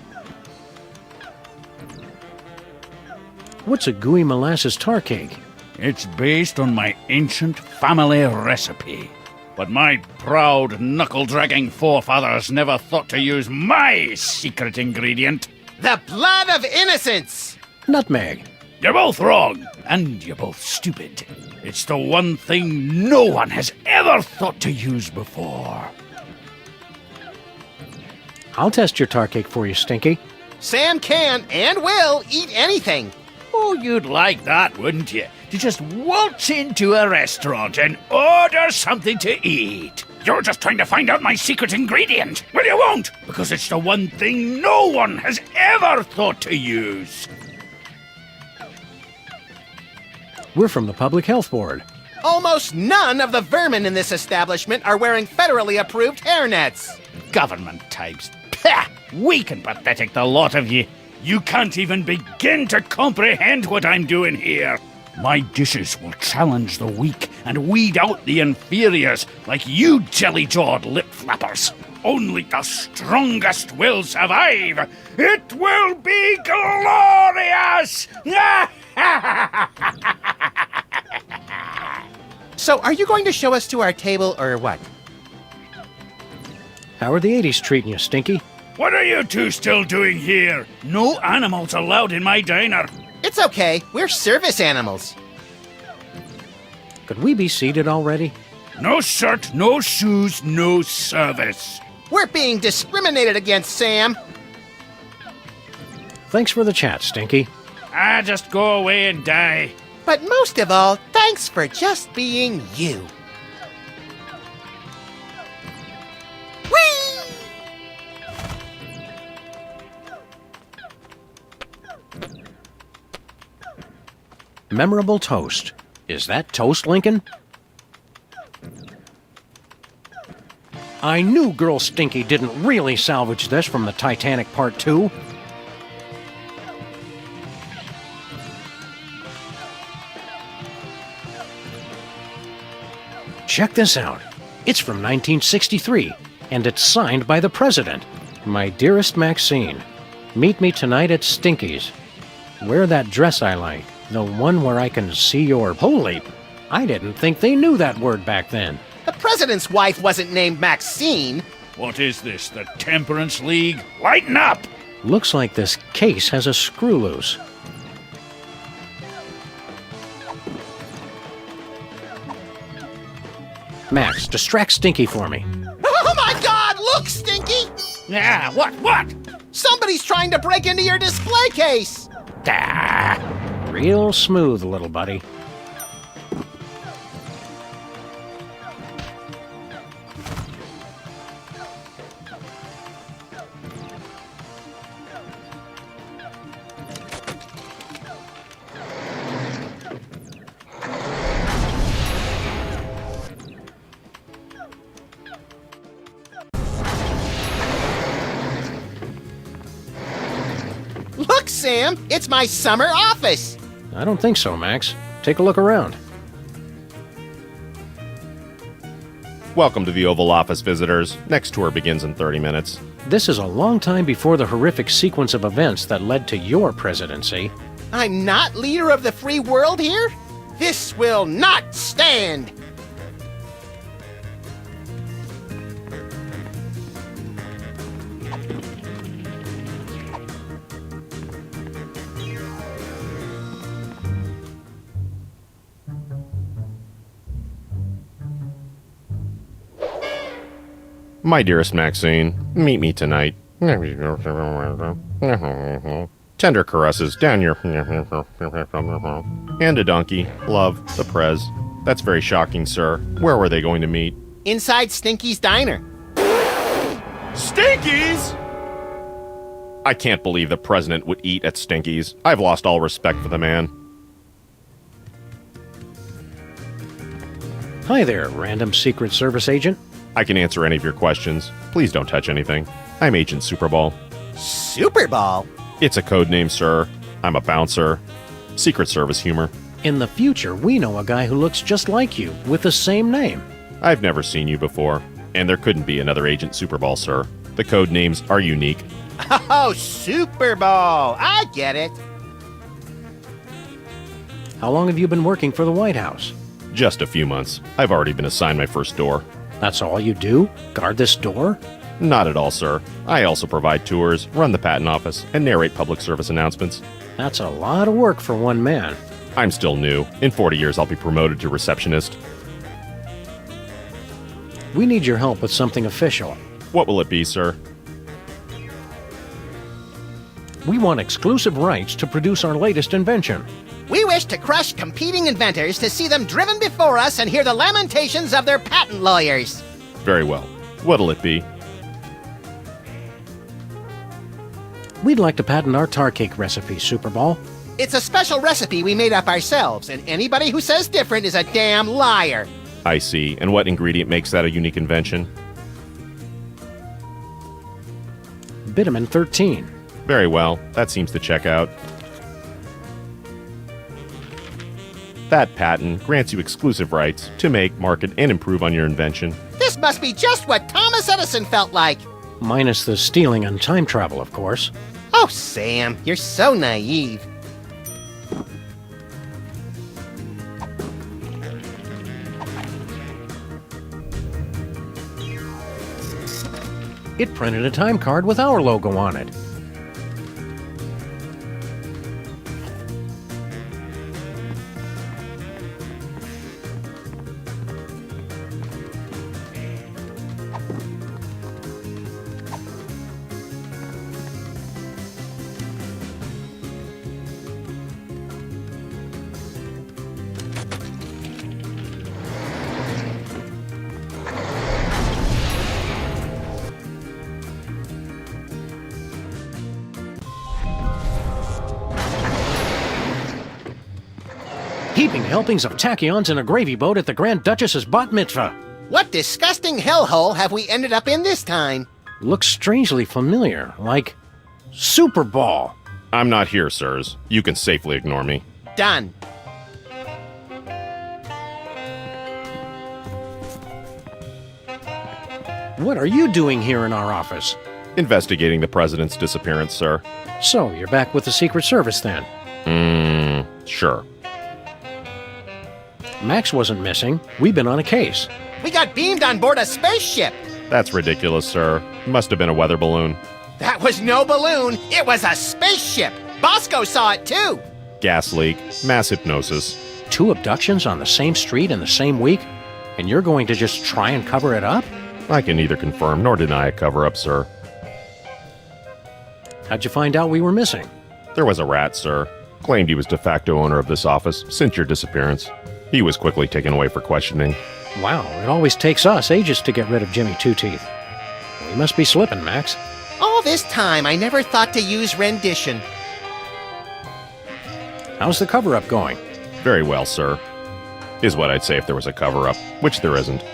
What's a gooey molasses tar cake? It's based on my ancient family recipe. But my proud, knuckle-dragging forefathers never thought to use my secret ingredient. The blood of innocence! Nutmeg. You're both wrong, and you're both stupid. It's the one thing no one has ever thought to use before. I'll test your tar cake for you, Stinky. Sam can and will eat anything. Oh, you'd like that, wouldn't you? To just waltz into a restaurant and order something to eat. You're just trying to find out my secret ingredient. Well, you won't, because it's the one thing no one has ever thought to use. We're from the Public Health Board. Almost none of the vermin in this establishment are wearing federally approved hairnets. Government types. Pah! Weak and pathetic, the lot of you. You can't even begin to comprehend what I'm doing here. My dishes will challenge the weak and weed out the inferiors like you jelly-jawed lip-flappers. Only the strongest will survive. It will be glorious! So, are you going to show us to our table or what? How are the 80s treating you, Stinky? What are you two still doing here? No animals allowed in my diner. It's okay. We're service animals. Could we be seated already? No shirt, no shoes, no service. We're being discriminated against, Sam. Thanks for the chat, Stinky. Just go away and die. But most of all, thanks for just being you. Whee! Memorable toast. Is that toast, Lincoln? I knew Girl Stinky didn't really salvage this from the Titanic Part 2. Check this out. It's from 1963, and it's signed by the President. My dearest Maxine, meet me tonight at Stinky's. Wear that dress I like, the one where I can see your... Holy! I didn't think they knew that word back then. The president's wife wasn't named Maxine. What is this, the Temperance League? Lighten up! Looks like this case has a screw loose. Max, distract Stinky for me. Oh my God! Look, Stinky! Yeah, what? Somebody's trying to break into your display case! Real smooth, little buddy. Look, Sam! It's my summer office! I don't think so, Max. Take a look around. Welcome to the Oval Office, visitors. Next tour begins in 30 minutes. This is a long time before the horrific sequence of events that led to your presidency. I'm not leader of the free world here? This will not stand! My dearest Maxine, meet me tonight. Tender caresses down your... And a donkey. Love, the Prez. That's very shocking, sir. Where were they going to meet? Inside Stinky's diner. Stinky's? I can't believe the president would eat at Stinky's. I've lost all respect for the man. Hi there, random Secret Service agent. I can answer any of your questions. Please don't touch anything. I'm Agent Superball. Superball? It's a code name, sir. I'm a bouncer. Secret Service humor. In the future, we know a guy who looks just like you, with the same name. I've never seen you before, and there couldn't be another Agent Superball, sir. The code names are unique. Oh, Superball! I get it. How long have you been working for the White House? Just a few months. I've already been assigned my first door. That's all you do? Guard this door? Not at all, sir. I also provide tours, run the patent office, and narrate public service announcements. That's a lot of work for one man. I'm still new. In 40 years, I'll be promoted to receptionist. We need your help with something official. What will it be, sir? We want exclusive rights to produce our latest invention. We wish to crush competing inventors to see them driven before us and hear the lamentations of their patent lawyers. Very well. What'll it be? We'd like to patent our tar cake recipe, Superball. It's a special recipe we made up ourselves, and anybody who says different is a damn liar. I see. And what ingredient makes that a unique invention? Bitumen 13. Very well. That seems to check out. That patent grants you exclusive rights to make, market, and improve on your invention. This must be just what Thomas Edison felt like. Minus the stealing and time travel, of course. Oh, Sam, you're so naive. It printed a time card with our logo on it. Heaping helpings of tachyons in a gravy boat at the Grand Duchess's bat mitzvah. What disgusting hellhole have we ended up in this time? Looks strangely familiar, like Superball. I'm not here, sirs. You can safely ignore me. Done. What are you doing here in our office? Investigating the president's disappearance, sir. So, you're back with the Secret Service then? Sure. Max wasn't missing. We've been on a case. We got beamed on board a spaceship. That's ridiculous, sir. Must have been a weather balloon. That was no balloon. It was a spaceship. Bosco saw it too. Gas leak. Mass hypnosis. 2 abductions on the same street in the same week? And you're going to just try and cover it up? I can neither confirm nor deny a cover-up, sir. How'd you find out we were missing? There was a rat, sir. Claimed he was de facto owner of this office since your disappearance. He was quickly taken away for questioning. Wow, it always takes us ages to get rid of Jimmy Two-Teeth. We must be slipping, Max. All this time, I never thought to use rendition. How's the cover-up going? Very well, sir. Is what I'd say if there was a cover-up, which there isn't.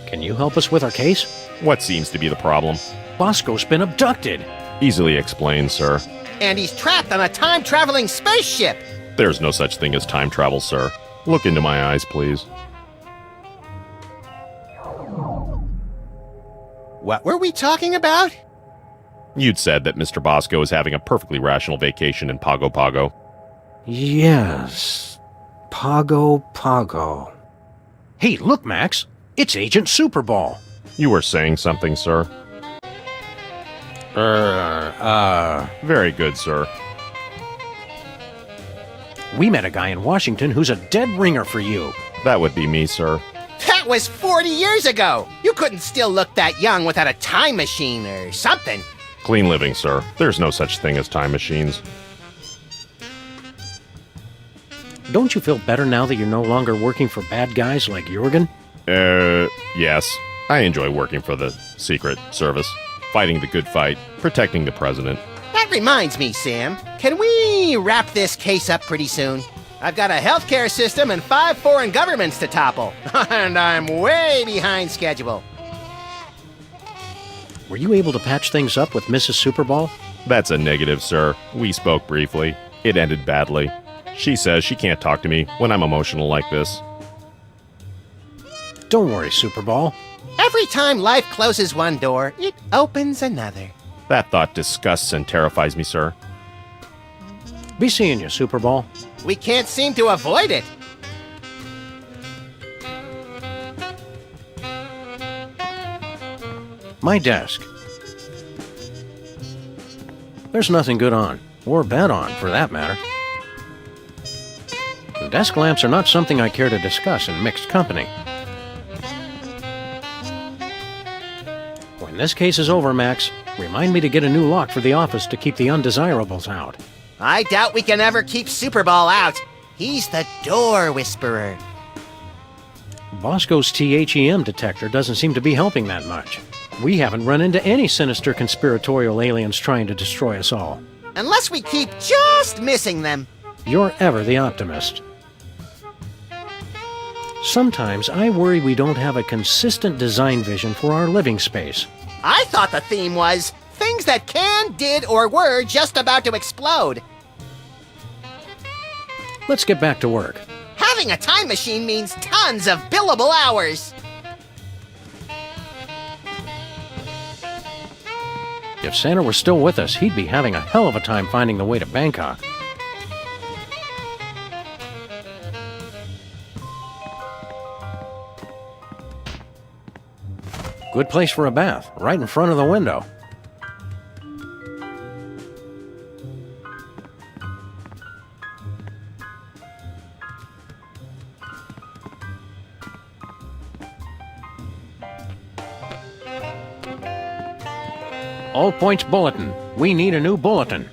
Can you help us with our case? What seems to be the problem? Bosco's been abducted. Easily explained, sir. And he's trapped on a time-traveling spaceship. There's no such thing as time travel, sir. Look into my eyes, please. What were we talking about? You'd said that Mr. Bosco is having a perfectly rational vacation in Pago Pago. Yes. Pago. Hey, look, Max. It's Agent Superball. You were saying something, sir. Very good, sir. We met a guy in Washington who's a dead ringer for you. That would be me, sir. That was 40 years ago. You couldn't still look that young without a time machine or something. Clean living, sir. There's no such thing as time machines. Don't you feel better now that you're no longer working for bad guys like Jurgen? Yes. I enjoy working for the Secret Service. Fighting the good fight. Protecting the president. That reminds me, Sam. Can we wrap this case up pretty soon? I've got a healthcare system and 5 foreign governments to topple. And I'm way behind schedule. Were you able to patch things up with Mrs. Superball? That's a negative, sir. We spoke briefly. It ended badly. She says she can't talk to me when I'm emotional like this. Don't worry, Superball. Every time life closes one door, it opens another. That thought disgusts and terrifies me, sir. Be seeing you, Super Ball. We can't seem to avoid it. My desk. There's nothing good on, or bad on, for that matter. Desk lamps are not something I care to discuss in mixed company. When this case is over, Max, remind me to get a new lock for the office to keep the undesirables out. I doubt we can ever keep Superball out. He's the door whisperer. Bosco's THEM detector doesn't seem to be helping that much. We haven't run into any sinister conspiratorial aliens trying to destroy us all. Unless we keep just missing them. You're ever the optimist. Sometimes I worry we don't have a consistent design vision for our living space. I thought the theme was things that can, did, or were just about to explode. Let's get back to work. Having a time machine means tons of billable hours. If Santa were still with us, he'd be having a hell of a time finding the way to Bangkok. Good place for a bath, right in front of the window. All points bulletin. We need a new bulletin.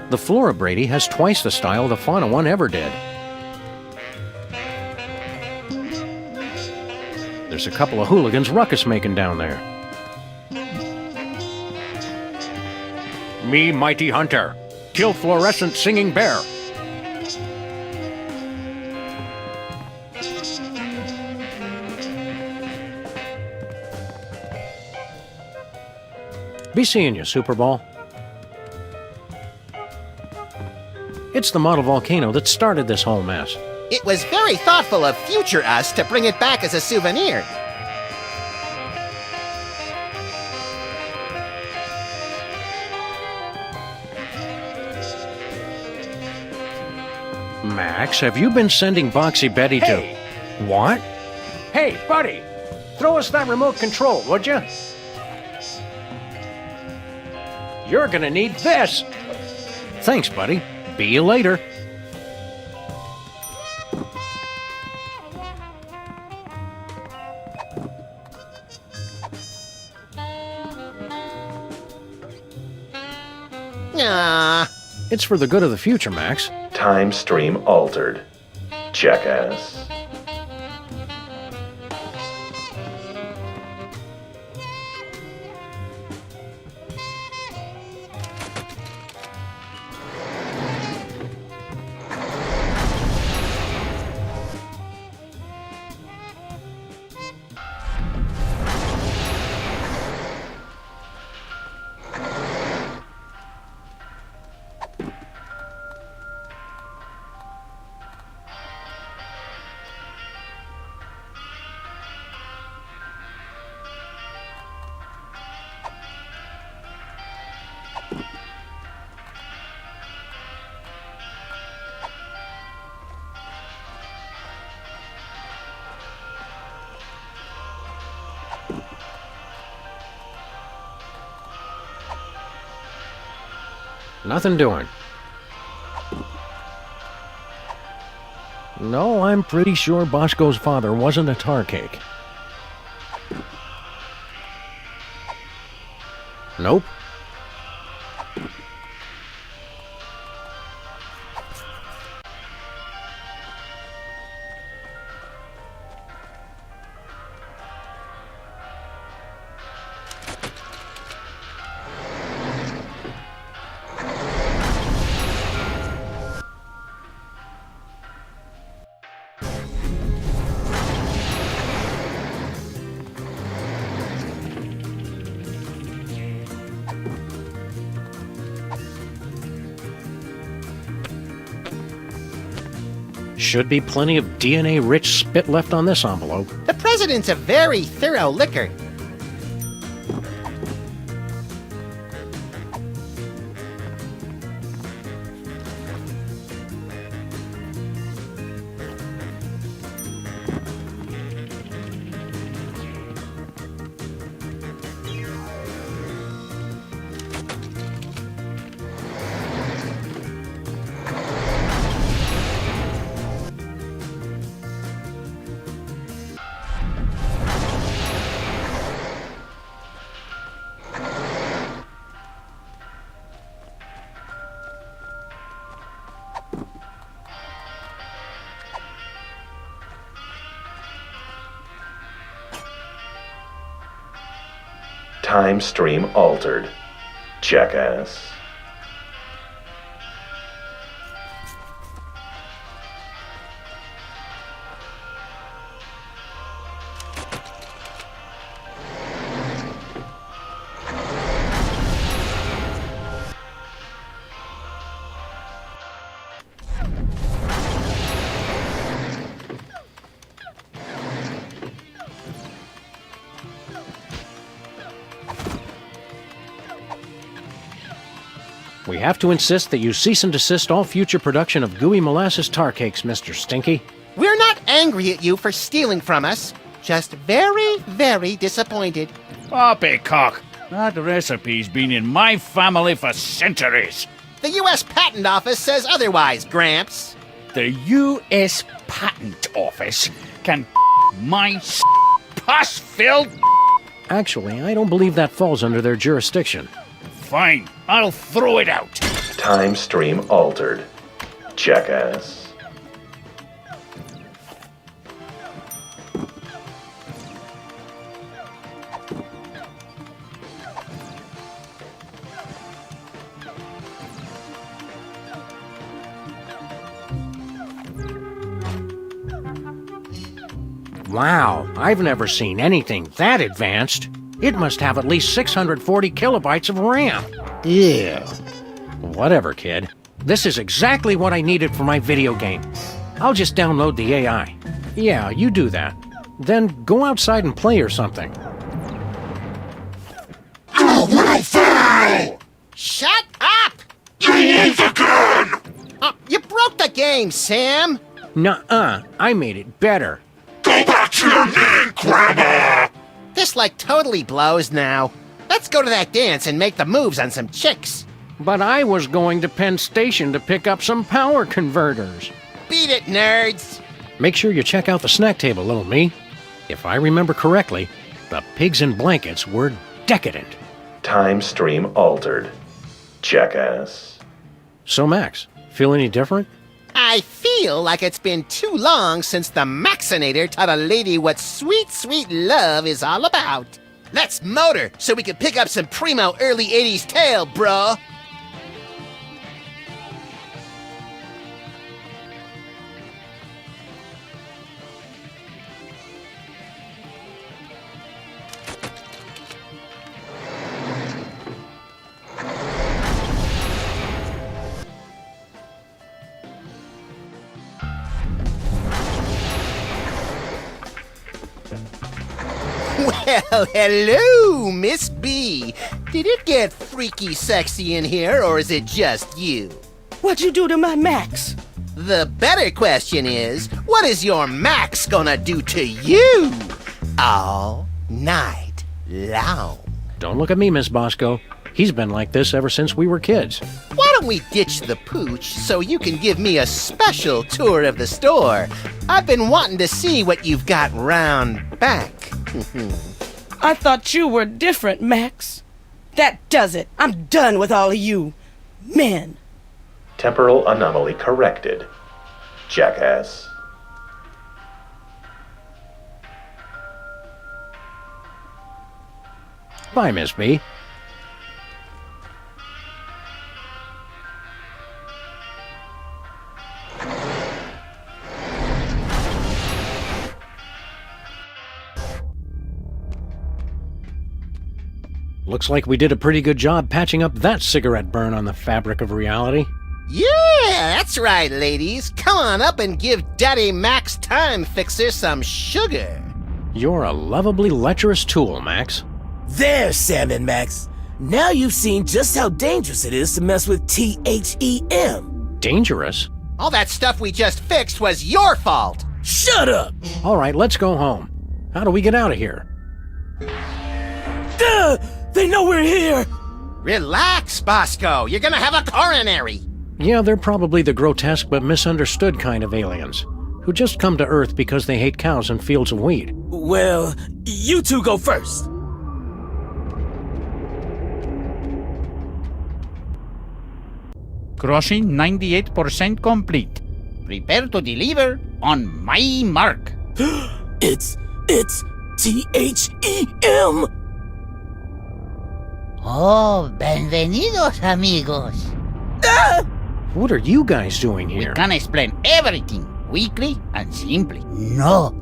The floor of Brady has twice the style the fauna one ever did. There's a couple of hooligans ruckus making down there. Me, mighty hunter. Kill fluorescent singing bear. Be seeing you, Super Ball. It's the model volcano that started this whole mess. It was very thoughtful of future us to bring it back as a souvenir. Max, have you been sending Boxy Betty to... What? Hey, buddy! Throw us that remote control, would you? You're gonna need this! Thanks, buddy. Be you later. It's for the good of the future, Max. Time stream altered. Jackass. Nothing doing. No, I'm pretty sure Bosco's father wasn't a tar cake. Nope. Should be plenty of DNA-rich spit left on this envelope. The president's a very thorough licker. Time stream altered. Jackass. We have to insist that you cease and desist all future production of gooey molasses tar cakes, Mr. Stinky. We're not angry at you for stealing from us. Just very, very disappointed. Poppycock! That recipe's been in my family for centuries. The U.S. Patent Office says otherwise, Gramps. The U.S. Patent Office can my pus-filled... Actually, I don't believe that falls under their jurisdiction. Fine, I'll throw it out. Time stream altered. Jackass. Wow, I've never seen anything that advanced. It must have at least 640 kilobytes of RAM. Ew. Whatever, kid. This is exactly what I needed for my video game. I'll just download the AI. Yeah, you do that. Then go outside and play or something. You will fail! Shut up! You lose again! You broke the game, Sam! Nuh-uh, I made it better. Go back to your knitting, Grandma! This like totally blows now. Let's go to that dance and make the moves on some chicks. But I was going to Penn Station to pick up some power converters. Beat it, nerds! Make sure you check out the snack table, little me. If I remember correctly, the pigs in blankets were decadent. Time stream altered. Jackass. So, Max, feel any different? I feel like it's been too long since the Maxinator taught a lady what sweet, sweet love is all about. Let's motor so we can pick up some primo early 80s tail, bro. Well, hello, Miss B. Did it get freaky sexy in here, or is it just you? What'd you do to my Max? The better question is, what is your Max gonna do to you all night long? Don't look at me, Miss Bosco. He's been like this ever since we were kids. Why don't we ditch the pooch so you can give me a special tour of the store? I've been wanting to see what you've got round back. I thought you were different, Max. That does it. I'm done with all of you. Men. Temporal anomaly corrected. Jackass. Bye, Miss B. Looks like we did a pretty good job patching up that cigarette burn on the fabric of reality. Yeah, that's right, ladies. Come on up and give Daddy Max Time Fixer some sugar. You're a lovably lecherous tool, Max. There, Sam and Max. Now you've seen just how dangerous it is to mess with THEM. Dangerous? All that stuff we just fixed was your fault. Shut up! All right, let's go home. How do we get out of here? Duh! They know we're here! Relax, Bosco. You're gonna have a coronary. Yeah, they're probably the grotesque but misunderstood kind of aliens, who just come to Earth because they hate cows and fields of wheat. Well, you two go first. Crossing 98% complete. Prepare to deliver on my mark. It's THEM! Oh, bienvenidos, amigos. What are you guys doing here? We can explain everything quickly and simply. No,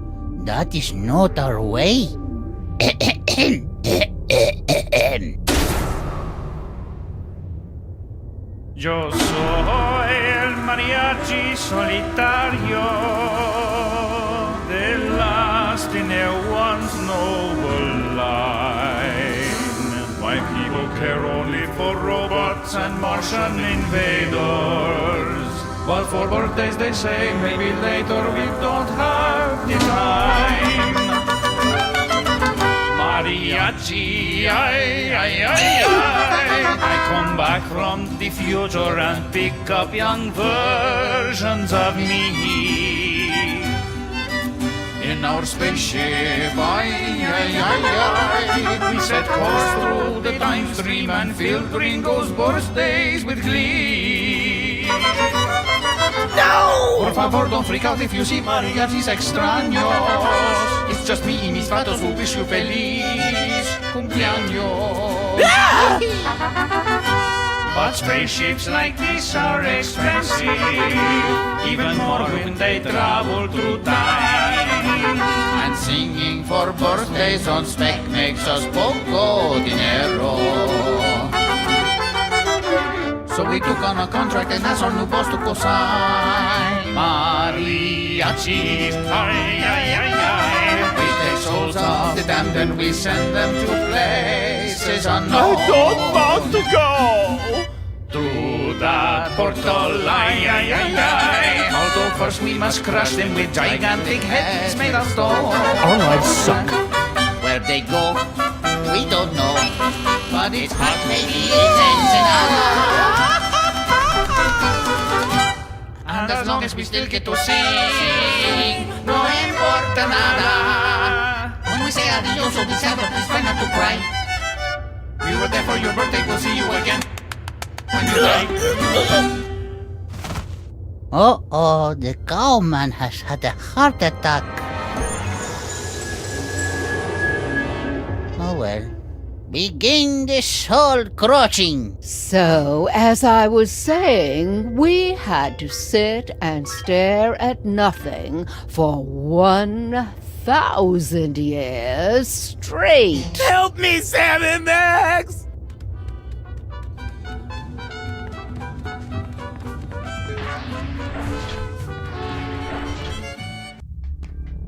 that is not our way. Yo soy el mariachi solitario de last in one's noble line. My people care only for robots and Martian invaders. But for birthdays they say maybe later we don't have the time. Mariachi, ay, ay, ay, ay. I come back from the future and pick up young versions of me. In our spaceship, ay, ay, ay, ay. We set course through the time stream and filled Ringo's birthdays with glee. No! Por favor, don't freak out if you see mariachis extraños. It's just me y mis patos who wish you feliz cumpleaños. But spaceships like this are expensive, even more when they travel through time. And singing for birthdays on spec makes us poco dinero. So we took on a contract and asked our new boss to co-sign. Mariachis, ay, ay, ay, ay. We take souls of the damned and we send them to places unknown. I don't want to go! Through that portal, ay, ay, ay, ay. Although first we must crush them with gigantic heads made of stone. Our lives suck. Where they go, we don't know. But it's hot, maybe it's Ensenada. And as long as we still get to sing, no importa nada. When we say adios or be sad, please try not to cry. We were there for your birthday, we'll see you again when you die. Oh, the cowman has had a heart attack. Oh well. Begin the soul crushing. So, as I was saying, we had to sit and stare at nothing for 1,000 years straight. Help me, Sam and Max!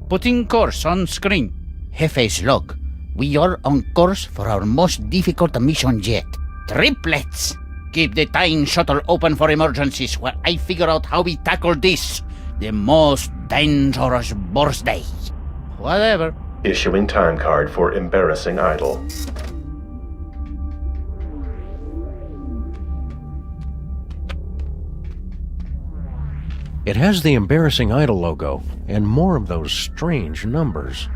Putting course on screen. Jefe's log. We are on course for our most difficult mission yet. Triplets! Keep the time shuttle open for emergencies while I figure out how we tackle this. The most dangerous birthday. Whatever. Issuing time card for embarrassing idol. It has the embarrassing idol logo and more of those strange numbers.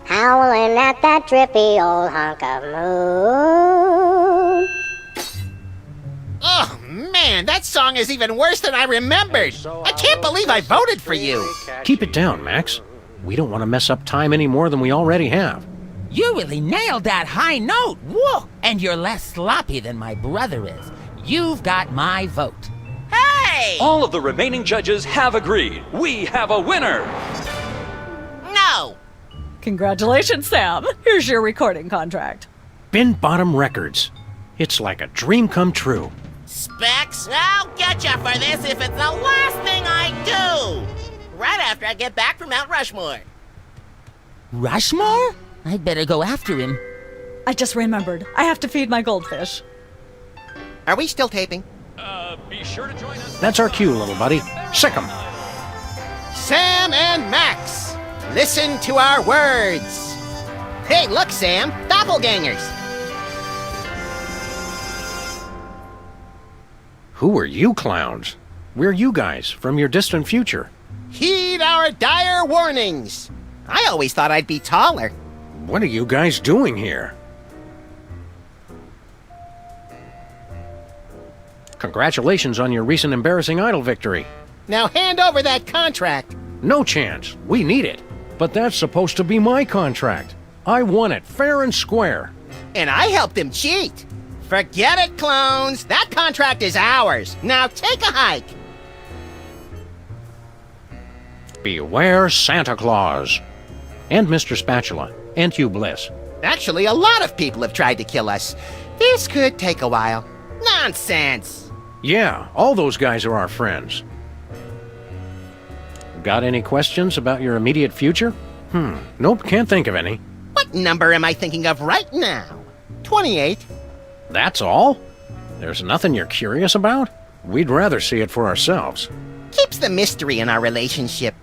Howling at that drippy old hunk of moon. Oh, man! Man, that song is even worse than I remembered. I can't believe I voted for you. Keep it down, Max. We don't want to mess up time any more than we already have. You really nailed that high note. Whoa! And you're less sloppy than my brother is. You've got my vote. Hey! All of the remaining judges have agreed. We have a winner! No! Congratulations, Sam. Here's your recording contract. Bin Bottom Records. It's like a dream come true. Specs, I'll get you for this if it's the last thing I do! Right after I get back from Mount Rushmore. Rushmore? I'd better go after him. I just remembered. I have to feed my goldfish. Are we still taping? Be sure to join us. That's our cue, little buddy. Sick 'em. Sam and Max, listen to our words. Hey, look, Sam, doppelgangers. Who are you clowns? We're you guys from your distant future. Heed our dire warnings. I always thought I'd be taller. What are you guys doing here? Congratulations on your recent embarrassing idol victory. Now hand over that contract. No chance. We need it. But that's supposed to be my contract. I won it fair and square. And I helped him cheat. Forget it, clones. That contract is ours. Now take a hike. Beware Santa Claus. And Mr. Spatula. And Hugh Bliss. Actually, a lot of people have tried to kill us. This could take a while. Nonsense. Yeah, all those guys are our friends. Got any questions about your immediate future? Nope, can't think of any. What number am I thinking of right now? 28. That's all? There's nothing you're curious about? We'd rather see it for ourselves. Keeps the mystery in our relationship.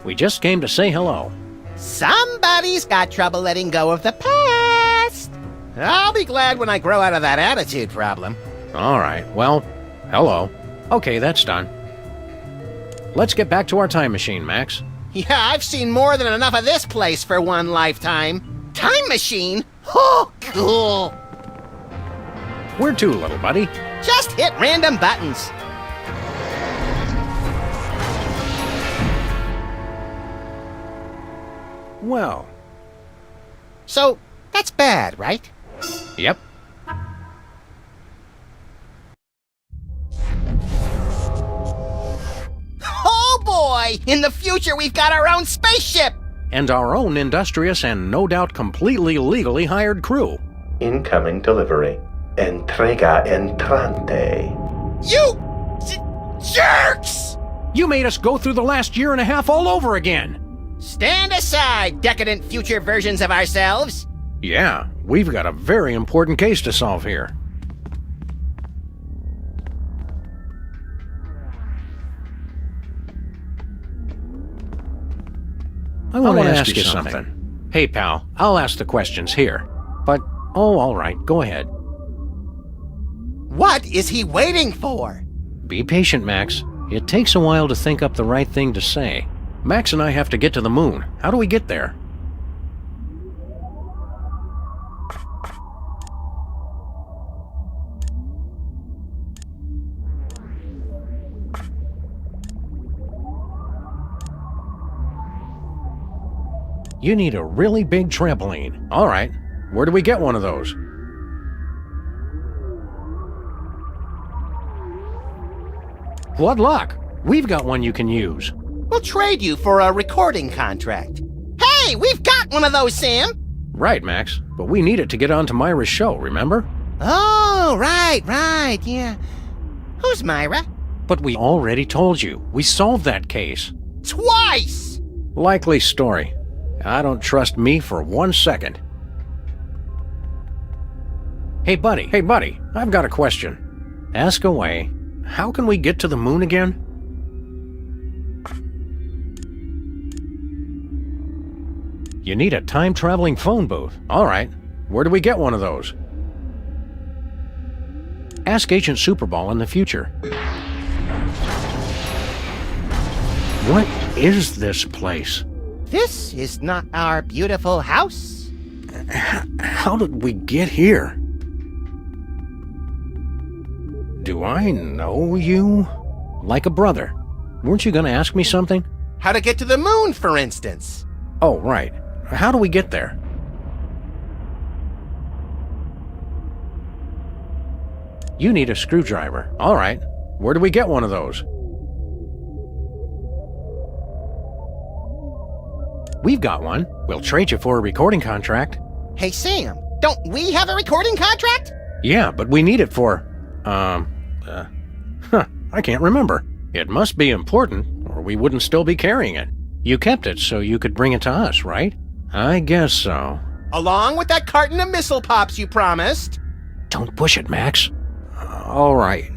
We just came to say hello. Somebody's got trouble letting go of the past. I'll be glad when I grow out of that attitude problem. All right, well, hello. Okay, that's done. Let's get back to our time machine, Max. Yeah, I've seen more than enough of this place for one lifetime. Time machine? Oh, cool. Where to, little buddy? Just hit random buttons. Well. So, that's bad, right? Yep. Oh boy! In the future, we've got our own spaceship! And our own industrious and no doubt completely legally hired crew. Incoming delivery. Entrega entrante. You jerks! You made us go through the last year and a half all over again. Stand aside, decadent future versions of ourselves. Yeah, we've got a very important case to solve here. I want to ask you something. Hey, pal, I'll ask the questions here. But, all right, go ahead. What is he waiting for? Be patient, Max. It takes a while to think up the right thing to say. Max and I have to get to the moon. How do we get there? You need a really big trampoline. All right. Where do we get one of those? What luck! We've got one you can use. We'll trade you for a recording contract. Hey, we've got one of those, Sam! Right, Max. But we need it to get onto Myra's show, remember? Oh, right, yeah. Who's Myra? But we already told you. We solved that case. Twice! Likely story. I don't trust me for 1 second. Hey, buddy, I've got a question. Ask away. How can we get to the moon again? You need a time-traveling phone booth. All right. Where do we get one of those? Ask Agent Superball in the future. What is this place? This is not our beautiful house. How did we get here? Do I know you? Like a brother. Weren't you gonna ask me something? How to get to the moon, for instance. Oh, right. How do we get there? You need a screwdriver. All right. Where do we get one of those? We've got one. We'll trade you for a recording contract. Hey, Sam, don't we have a recording contract? Yeah, but we need it for, I can't remember. It must be important, or we wouldn't still be carrying it. You kept it so you could bring it to us, right? I guess so. Along with that carton of missile pops you promised. Don't push it, Max. All right.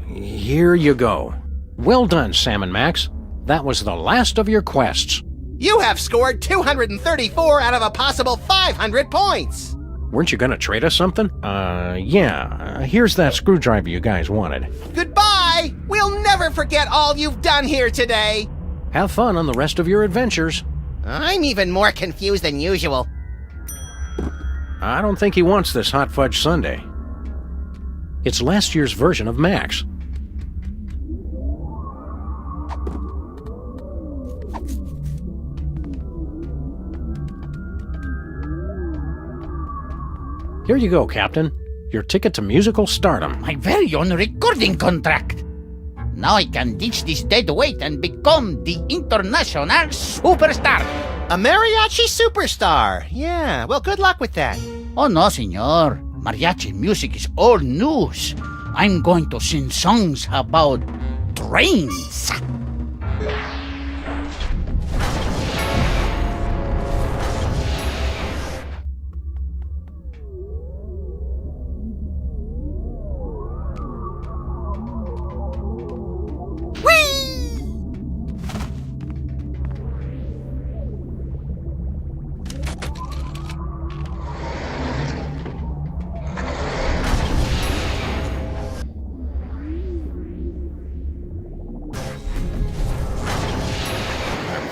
Here you go. Well done, Sam and Max. That was the last of your quests. You have scored 234 out of a possible 500 points. Weren't you gonna trade us something? Yeah. Here's that screwdriver you guys wanted. Goodbye! We'll never forget all you've done here today. Have fun on the rest of your adventures. I'm even more confused than usual. I don't think he wants this hot fudge sundae. It's last year's version of Max. Here you go, Captain. Your ticket to musical stardom. My very own recording contract. Now I can ditch this dead weight and become the international superstar. A mariachi superstar. Yeah, well, good luck with that. Oh, no, senor. Mariachi music is old news. I'm going to sing songs about trains.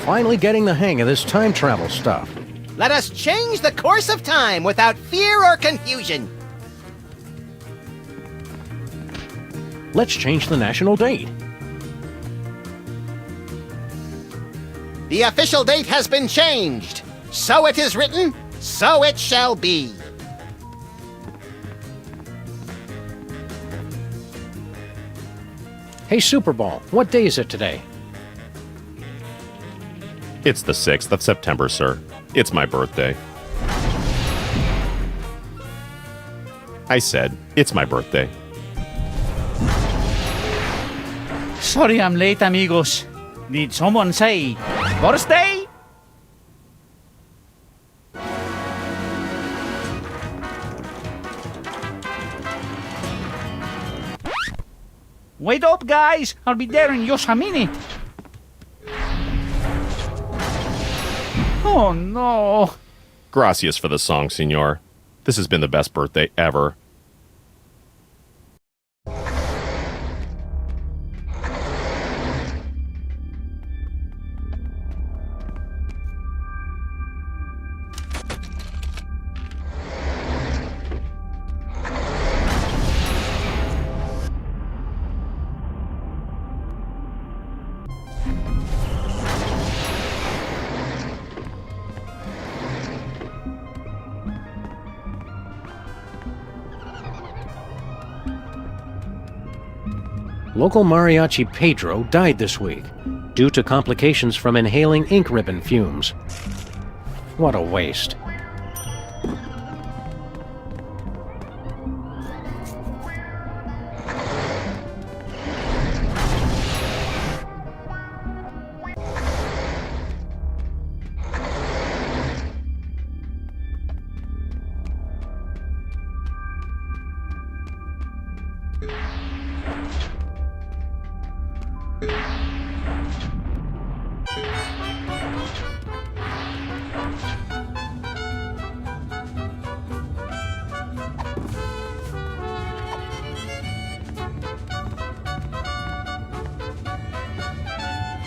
Finally getting the hang of this time travel stuff. Let us change the course of time without fear or confusion. Let's change the national date. The official date has been changed. So it is written, so it shall be. Hey, Super Bowl, what day is it today? It's the 6th of September, sir. It's my birthday. I said, it's my birthday. Sorry I'm late, amigos. Did someone say birthday? Wait up, guys. I'll be there in just a minute. Oh, no. Gracias for the song, senor. This has been the best birthday ever. Local mariachi Pedro died this week due to complications from inhaling ink ribbon fumes. What a waste.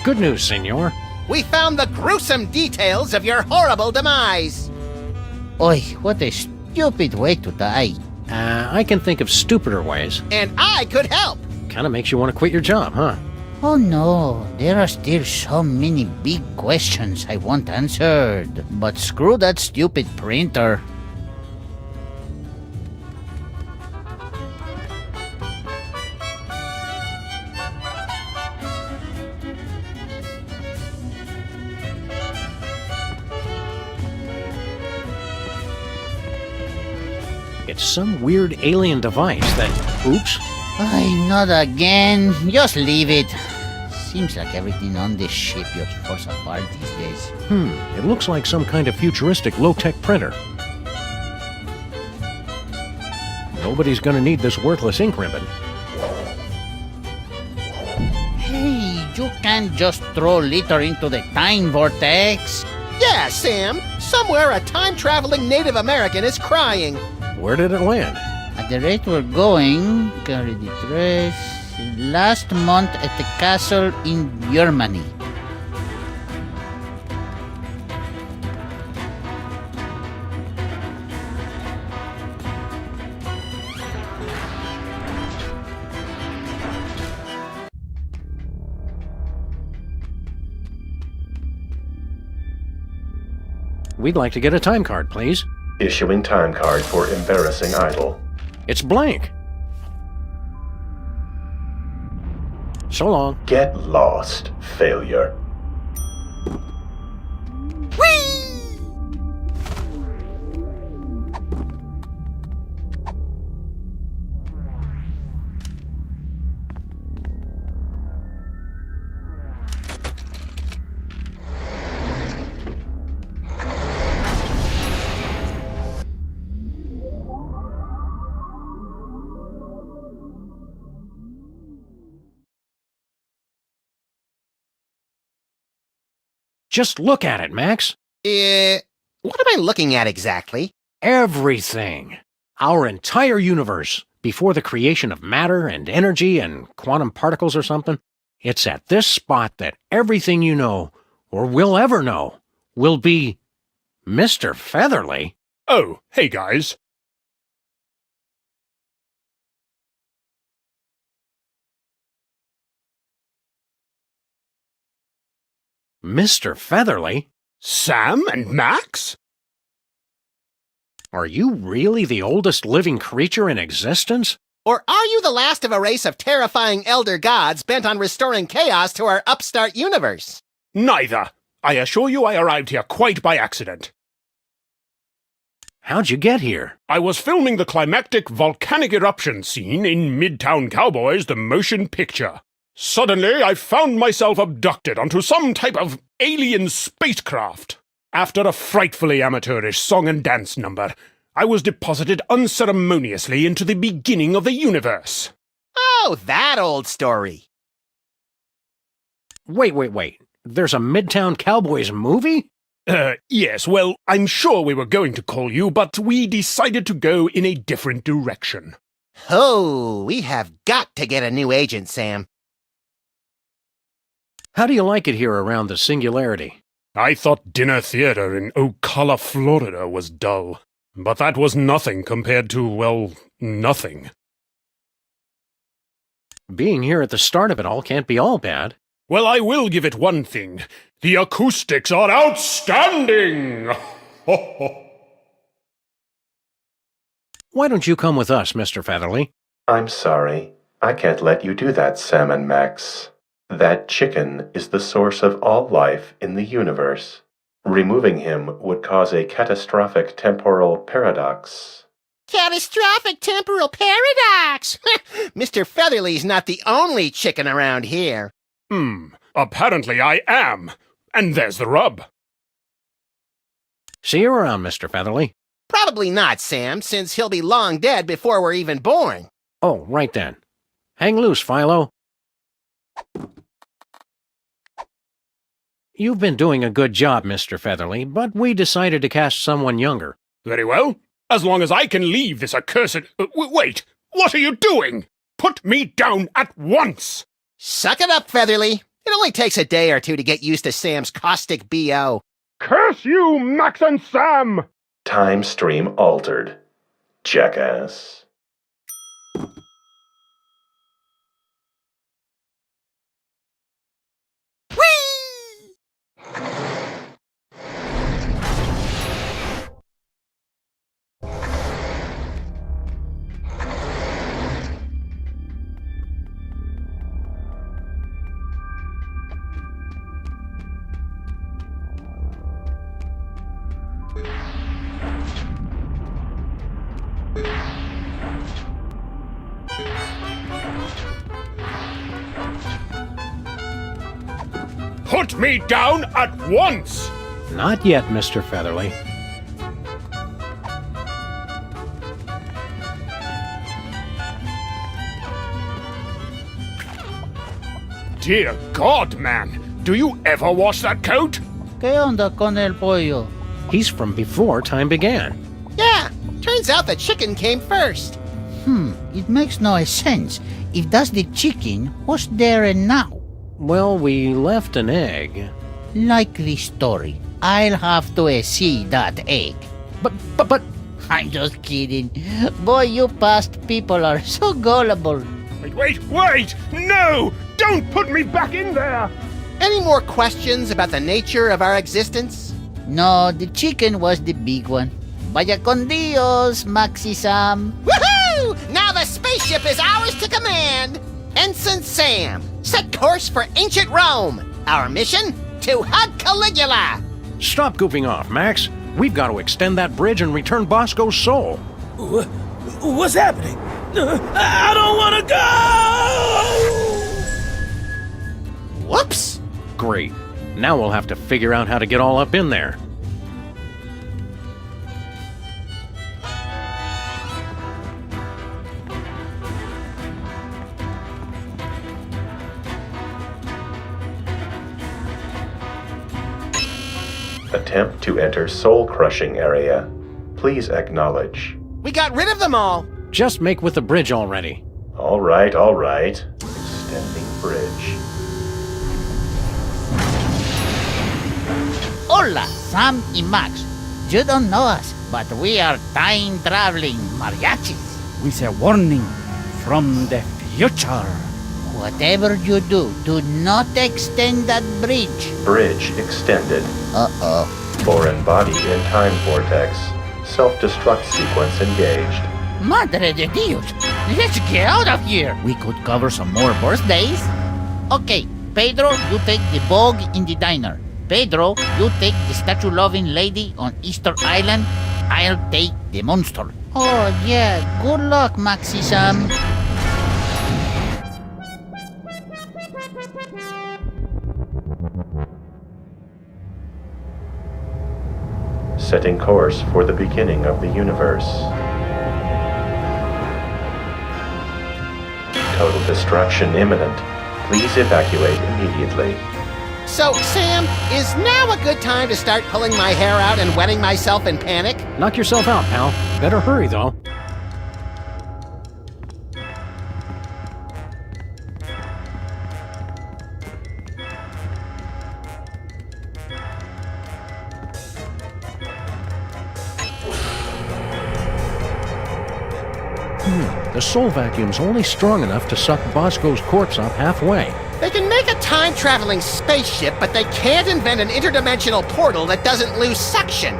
Good news, senor. We found the gruesome details of your horrible demise. Oy, what a stupid way to die. I can think of stupider ways. And I could help. Kinda makes you want to quit your job, huh? Oh no, there are still so many big questions I want answered. But screw that stupid printer. It's some weird alien device that... Oops. Ay, not again. Just leave it. Seems like everything on this ship just falls apart these days. It looks like some kind of futuristic low-tech printer. Nobody's gonna need this worthless ink ribbon. Hey, you can't just throw litter into the time vortex. Yeah, Sam. Somewhere a time-traveling Native American is crying. Where did it land? At the rate we're going, carry the dress. Last month at the castle in Germany. We'd like to get a time card, please. Issuing time card for embarrassing idol. It's blank. So long. Get lost, failure. Just look at it, Max. What am I looking at exactly? Everything. Our entire universe, before the creation of matter and energy and quantum particles or something. It's at this spot that everything you know, or will ever know, will be Mr. Featherly. Oh, hey guys. Mr. Featherly? Sam and Max? Are you really the oldest living creature in existence? Or are you the last of a race of terrifying elder gods bent on restoring chaos to our upstart universe? Neither. I assure you I arrived here quite by accident. How'd you get here? I was filming the climactic volcanic eruption scene in Midtown Cowboys, the motion picture. Suddenly, I found myself abducted onto some type of alien spacecraft. After a frightfully amateurish song and dance number, I was deposited unceremoniously into the beginning of the universe. Oh, that old story. Wait. There's a Midtown Cowboys movie? Yes, well, I'm sure we were going to call you, but we decided to go in a different direction. Oh, we have got to get a new agent, Sam. How do you like it here around the Singularity? I thought dinner theater in Ocala, Florida was dull. But that was nothing compared to, well, nothing. Being here at the start of it all can't be all bad. Well, I will give it one thing. The acoustics are outstanding! Why don't you come with us, Mr. Featherly? I'm sorry. I can't let you do that, Sam and Max. That chicken is the source of all life in the universe. Removing him would cause a catastrophic temporal paradox. Catastrophic temporal paradox! Mr. Featherly's not the only chicken around here. Apparently I am. And there's the rub. See you around, Mr. Featherly. Probably not, Sam, since he'll be long dead before we're even born. Oh, right then. Hang loose, Philo. You've been doing a good job, Mr. Featherly, but we decided to cast someone younger. Very well. As long as I can leave this accursed... wait! What are you doing? Put me down at once! Suck it up, Featherly. It only takes a day or two to get used to Sam's caustic B.O. Curse you, Max and Sam! Time stream altered. Jackass. Put me down at once! Not yet, Mr. Featherly. Dear God, man! Do you ever wash that coat? ¿Qué onda con el pollo? He's from before time began. Yeah, turns out the chicken came first. It makes no sense. If that's the chicken, what's there and now? Well, we left an egg. Likely story. I'll have to see that egg. But... I'm just kidding. Boy, you past people are so gullible. Wait! No! Don't put me back in there! Any more questions about the nature of our existence? No, the chicken was the big one. Vaya con Dios, Maxi Sam. Woohoo! Now the spaceship is ours to command! Ensign Sam, set course for ancient Rome. Our mission? To hug Caligula! Stop goofing off, Max. We've got to extend that bridge and return Bosco's soul. What's happening? I don't want to go! Whoops! Great. Now we'll have to figure out how to get all up in there. Attempt to enter soul-crushing area. Please acknowledge. We got rid of them all! Just make with the bridge already. All right. Extending bridge. Hola, Sam y Max. You don't know us, but we are time-traveling mariachis. With a warning from the future. Whatever you do not extend that bridge. Bridge extended. Uh-oh. Foreign body in time vortex. Self-destruct sequence engaged. Madre de Dios! Let's get out of here! We could cover some more birthdays. Okay, Pedro, you take the bog in the diner. Pedro, you take the statue-loving lady on Easter Island. I'll take the monster. Oh, yeah. Good luck, Maxi Sam. Setting course for the beginning of the universe. Total destruction imminent. Please evacuate immediately. So, Sam, is now a good time to start pulling my hair out and wetting myself in panic? Knock yourself out, pal. Better hurry, though. The soul vacuum's only strong enough to suck Bosco's corpse up halfway. They can make a time-traveling spaceship, but they can't invent an interdimensional portal that doesn't lose suction.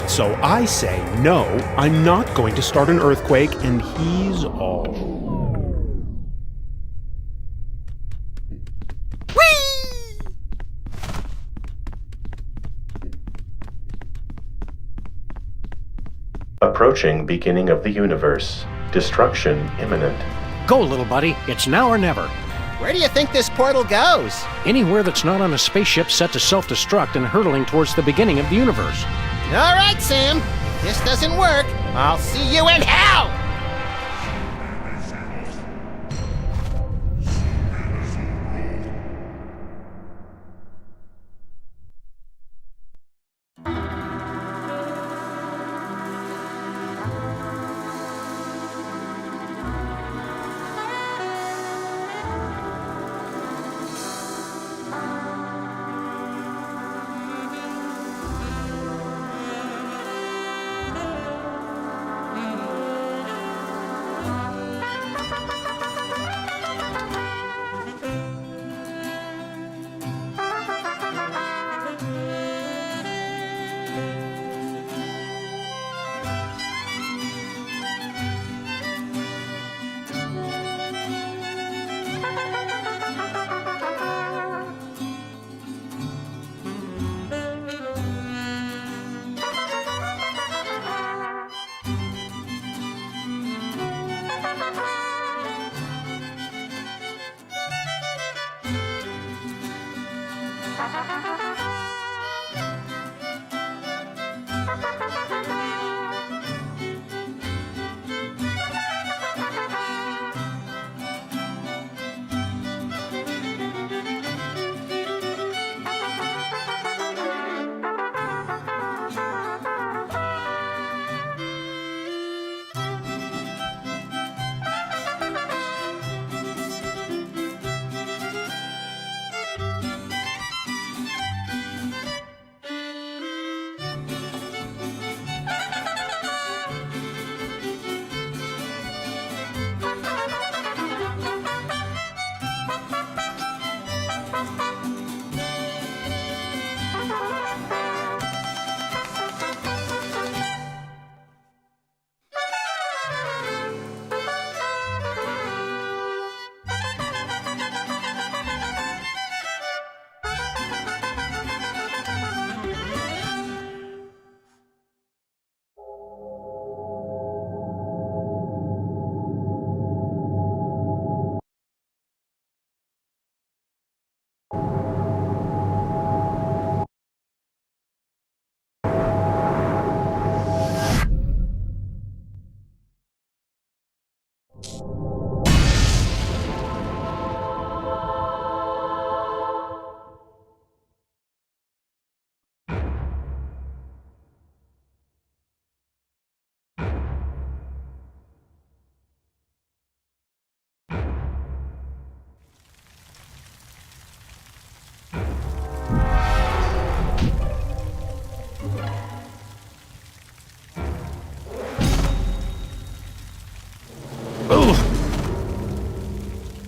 So I say, no, I'm not going to start an earthquake, and he's all. Approaching beginning of the universe. Destruction imminent. Go, little buddy. It's now or never. Where do you think this portal goes? Anywhere that's not on a spaceship set to self-destruct and hurtling towards the beginning of the universe. All right, Sam. If this doesn't work, I'll see you in hell!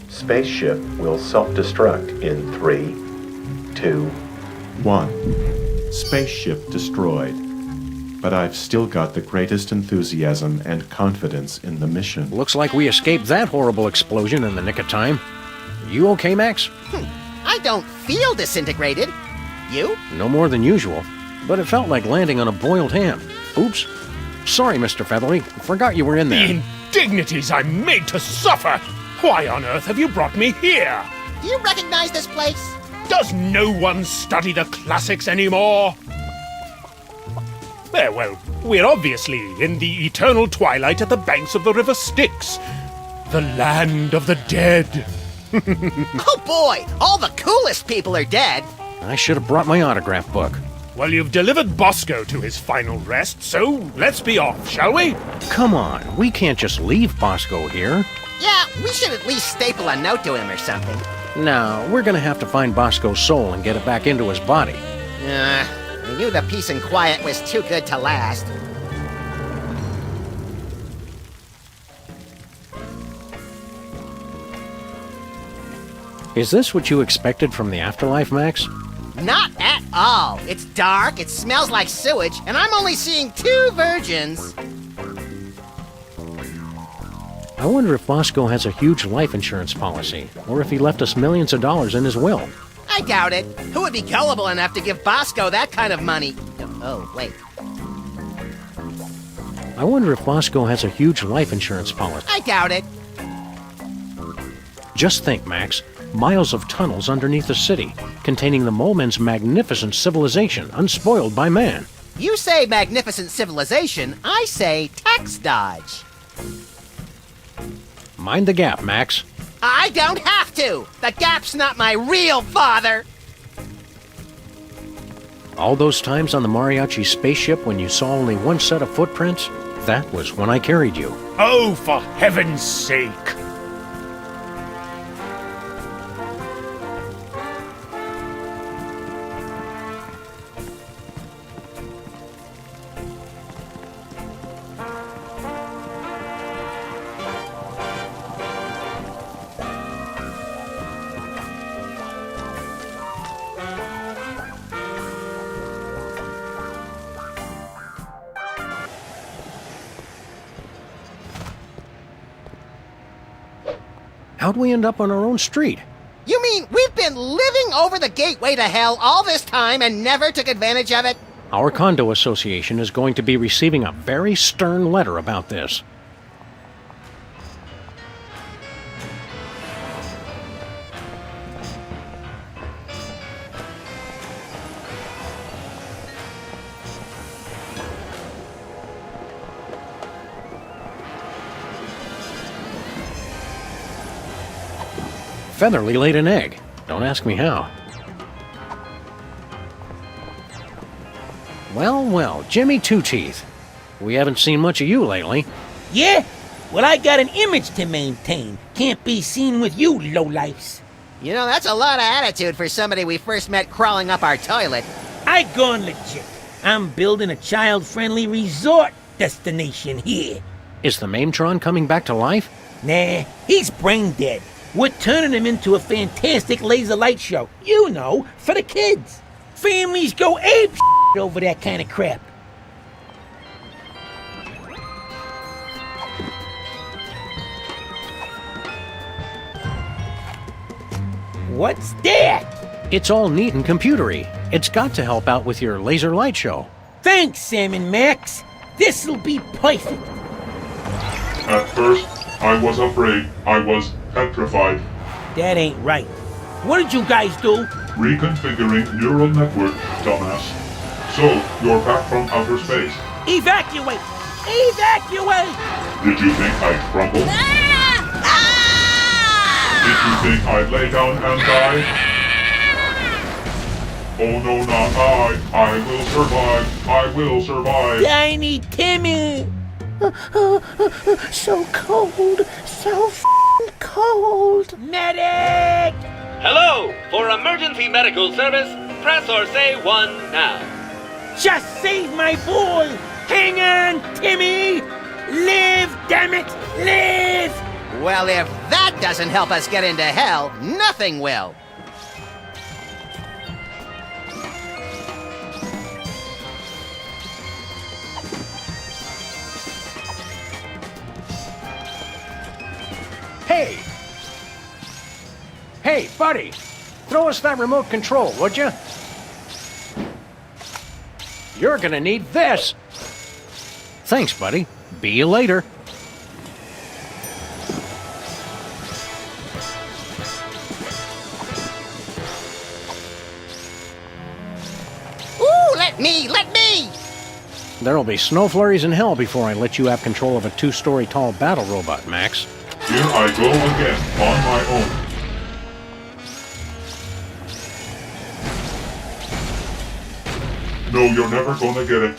Spaceship will self-destruct in 3, 2, 1. Spaceship destroyed. But I've still got the greatest enthusiasm and confidence in the mission. Looks like we escaped that horrible explosion in the nick of time. You okay, Max? I don't feel disintegrated. You? No more than usual, but it felt like landing on a boiled ham. Oops. Sorry, Mr. Featherly. Forgot you were in there. The indignities I'm made to suffer! Why on earth have you brought me here? Do you recognize this place? Does no one study the classics anymore? Well, we're obviously in the eternal twilight at the banks of the River Styx. The land of the dead. Oh boy, all the coolest people are dead. I should have brought my autograph book. Well, you've delivered Bosco to his final rest, so let's be off, shall we? Come on, we can't just leave Bosco here. Yeah, we should at least staple a note to him or something. No, we're gonna have to find Bosco's soul and get it back into his body. I knew the peace and quiet was too good to last. Is this what you expected from the afterlife, Max? Not at all. It's dark, it smells like sewage, and I'm only seeing 2 virgins. I wonder if Bosco has a huge life insurance policy, or if he left us millions of dollars in his will. I doubt it. Who would be gullible enough to give Bosco that kind of money? Oh, wait. I wonder if Bosco has a huge life insurance policy. I doubt it. Just think, Max. Miles of tunnels underneath the city, containing the Mole Men's magnificent civilization, unspoiled by man. You say magnificent civilization, I say tax dodge. Mind the gap, Max. I don't have to! The Gap's not my real father! All those times on the Mariachi spaceship when you saw only one set of footprints, that was when I carried you. Oh, for heaven's sake! How'd we end up on our own street? You mean we've been living over the gateway to hell all this time and never took advantage of it? Our condo association is going to be receiving a very stern letter about this. Featherly laid an egg. Don't ask me how. Well, well, Jimmy Two-Teeth. We haven't seen much of you lately. Yeah? Well, I got an image to maintain. Can't be seen with you, lowlifes. You know, that's a lot of attitude for somebody we first met crawling up our toilet. I gone legit. I'm building a child-friendly resort destination here. Is the Maimtron coming back to life? Nah, he's brain dead. We're turning him into a fantastic laser light show. You know, for the kids. Families go ape over that kind of crap. What's that? It's all neat and computery. It's got to help out with your laser light show. Thanks, Sam and Max. This'll be perfect. At first, I was afraid. I was petrified. That ain't right. What did you guys do? Reconfiguring neural network, dumbass. So, you're back from outer space. Evacuate! Evacuate! Did you think I'd crumble? Did you think I'd lay down and die? Oh no, not I. I will survive. I will survive. Tiny Timmy! So cold. So f***ing cold. Medic! Hello! For emergency medical service, press or say 1 now. Just save my boy! Hang on, Timmy! Live, damn it! Live! Well, if that doesn't help us get into hell, nothing will. Hey! Hey, buddy! Throw us that remote control, would you? You're gonna need this! Thanks, buddy. Be you later. Ooh, let me! There'll be snow flurries in hell before I let you have control of a 2-story tall battle robot, Max. Here I go again, on my own. No, you're never gonna get it.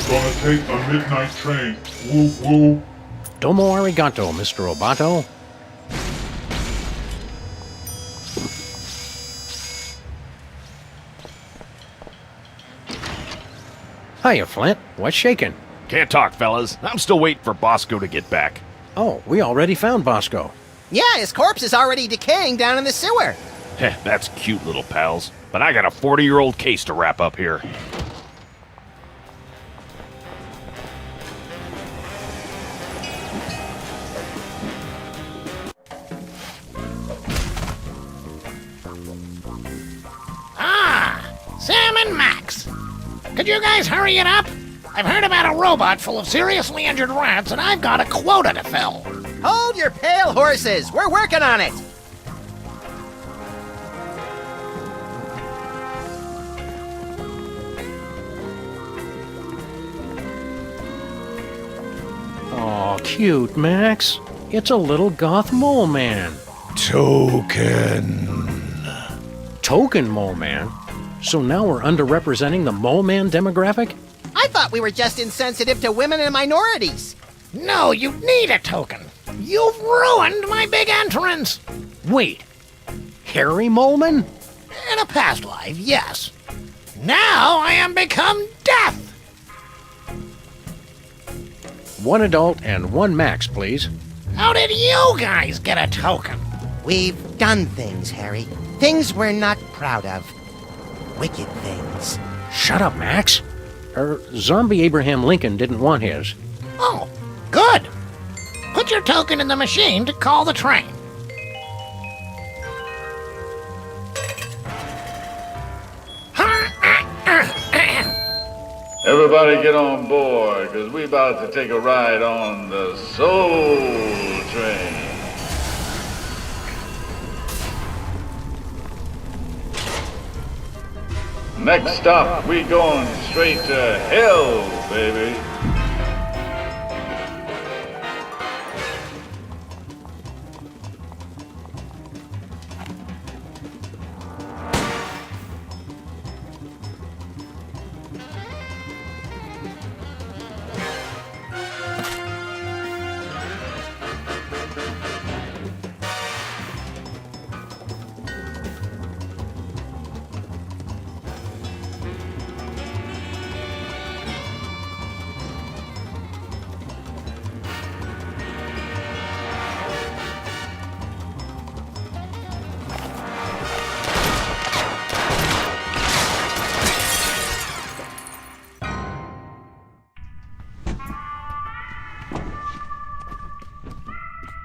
Gonna take a midnight train. Woo woo. Domo arigato, Mr. Roboto. Hiya, Flint. What's shaking? Can't talk, fellas. I'm still waiting for Bosco to get back. Oh, we already found Bosco. Yeah, his corpse is already decaying down in the sewer. Heh, that's cute, little pals. But I got a 40-year-old case to wrap up here. Sam and Max. Could you guys hurry it up? I've heard about a robot full of seriously injured rats, and I've got a quota to fill. Hold your pale horses. We're working on it. Aw, cute, Max. It's a little goth mole man. Token. Token mole man? So now we're underrepresenting the mole man demographic? I thought we were just insensitive to women and minorities. No, you need a token. You've ruined my big entrance. Wait, Harry Moleman? In a past life, yes. Now I am become death. 1 adult and 1 Max, please. How did you guys get a token? We've done things, Harry. Things we're not proud of. Wicked things. Shut up, Max. Zombie Abraham Lincoln didn't want his. Oh, good. Put your token in the machine to call the train. Everybody get on board, because we about to take a ride on the Soul Train. Next stop, we going straight to hell, baby.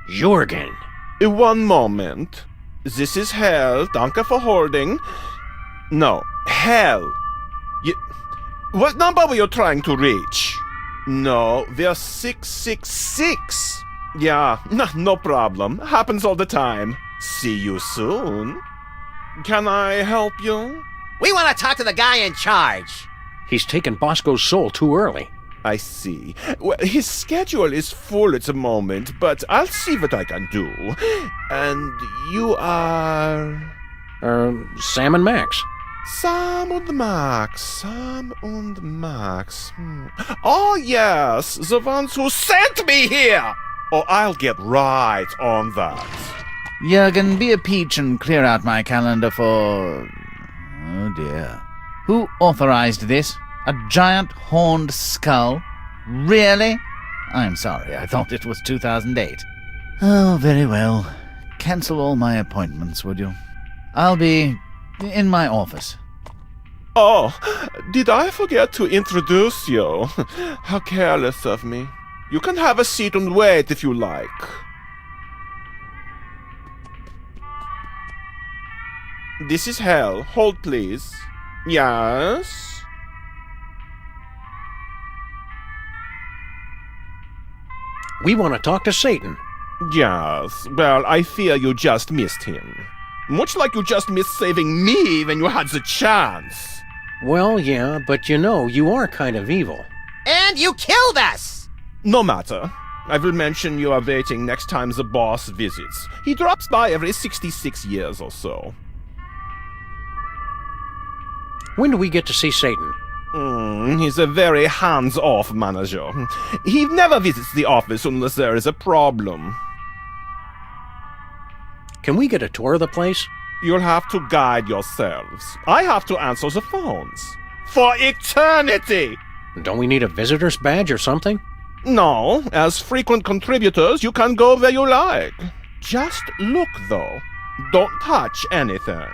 Jorgen. One moment. This is Hell. Danke for holding. No, Hell. What number were you trying to reach? No, we're 666. Yeah, no problem. Happens all the time. See you soon. Can I help you? We want to talk to the guy in charge. He's taken Bosco's soul too early. I see. Well, his schedule is full at the moment, but I'll see what I can do. And you are... Sam and Max. Sam und Max. Oh, yes, the ones who sent me here! Oh, I'll get right on that. Jurgen, be a peach and clear out my calendar for... Oh dear. Who authorized this? A giant horned skull? Really? I'm sorry, I thought it was 2008. Oh, very well. Cancel all my appointments, would you? I'll be in my office. Oh, did I forget to introduce you? How careless of me. You can have a seat and wait if you like. This is Hell. Hold, please. Yes? We want to talk to Satan. Yes, well, I fear you just missed him. Much like you just missed saving me when you had the chance. Well, yeah, but you are kind of evil. And you killed us! No matter. I will mention you are waiting next time the boss visits. He drops by every 66 years or so. When do we get to see Satan? He's a very hands-off manager. He never visits the office unless there is a problem. Can we get a tour of the place? You'll have to guide yourselves. I have to answer the phones. For eternity! Don't we need a visitor's badge or something? No, as frequent contributors, you can go where you like. Just look, though. Don't touch anything.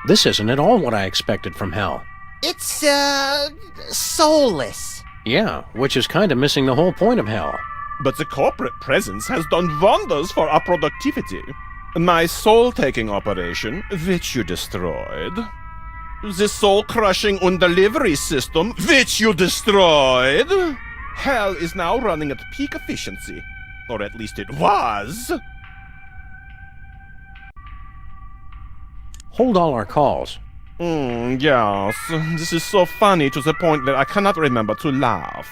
This isn't at all what I expected from Hell. It's, soulless. Yeah, which is kind of missing the whole point of Hell. But the corporate presence has done wonders for our productivity. My soul-taking operation, which you destroyed. The soul-crushing undelivery system, which you destroyed. Hell is now running at peak efficiency. Or at least it was. Hold all our calls. Yes. This is so funny to the point that I cannot remember to laugh.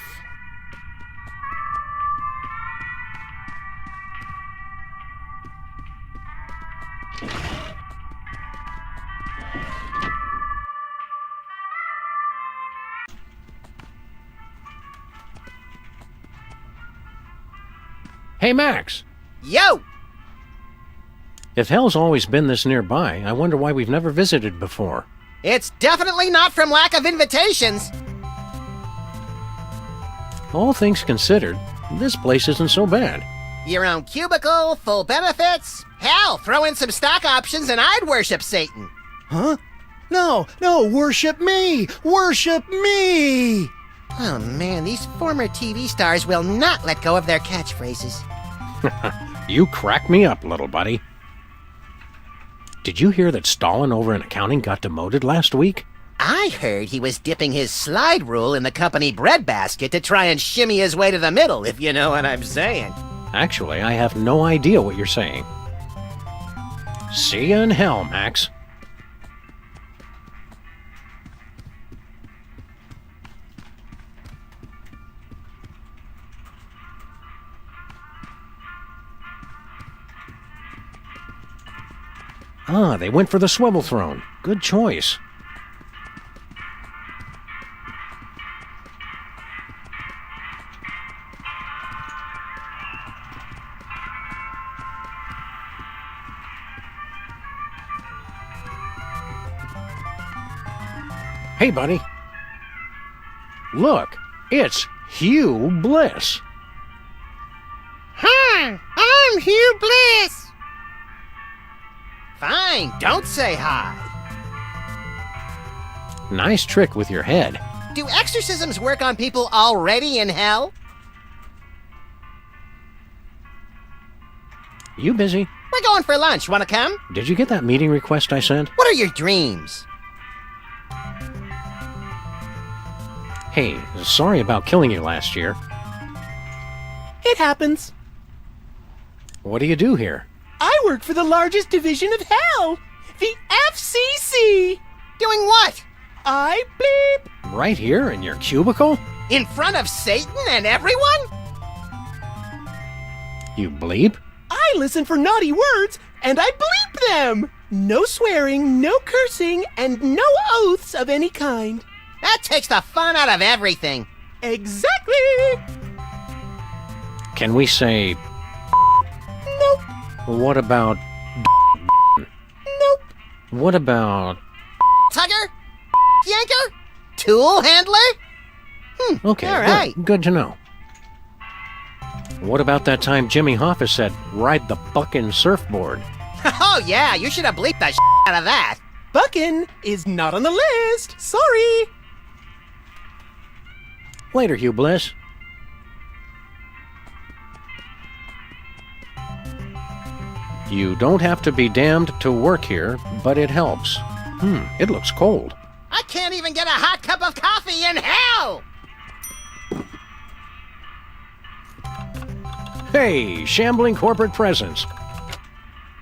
Hey, Max! Yo! If Hell's always been this nearby, I wonder why we've never visited before. It's definitely not from lack of invitations. All things considered, this place isn't so bad. Your own cubicle, full benefits. Hell, throw in some stock options and I'd worship Satan. Huh? No, worship me! Worship me! Oh man, these former TV stars will not let go of their catchphrases. You crack me up, little buddy. Did you hear that Stalin over in accounting got demoted last week? I heard he was dipping his slide rule in the company breadbasket to try and shimmy his way to the middle, if you know what I'm saying. Actually, I have no idea what you're saying. See you in Hell, Max. Ah, they went for the swivel throne. Good choice. Hey, buddy. Look, it's Hugh Bliss. Hi, I'm Hugh Bliss. Fine, don't say hi. Nice trick with your head. Do exorcisms work on people already in hell? You busy? We're going for lunch. Wanna come? Did you get that meeting request I sent? What are your dreams? Hey, sorry about killing you last year. It happens. What do you do here? I work for the largest division of hell, the FCC. Doing what? I bleep. Right here in your cubicle? In front of Satan and everyone? You bleep? I listen for naughty words, and I bleep them. No swearing, no cursing, and no oaths of any kind. That takes the fun out of everything. Exactly. Can we say... Nope. What about... Nope. What about... Tugger? Yanker? Tool handler? Okay, all right. Good to know. What about that time Jimmy Hoffa said, ride the buckin' surfboard? Oh yeah, you should have bleeped the out of that. Buckin' is not on the list. Sorry. Later, Hugh Bliss. You don't have to be damned to work here, but it helps. It looks cold. I can't even get a hot cup of coffee in hell! Hey, shambling corporate presence.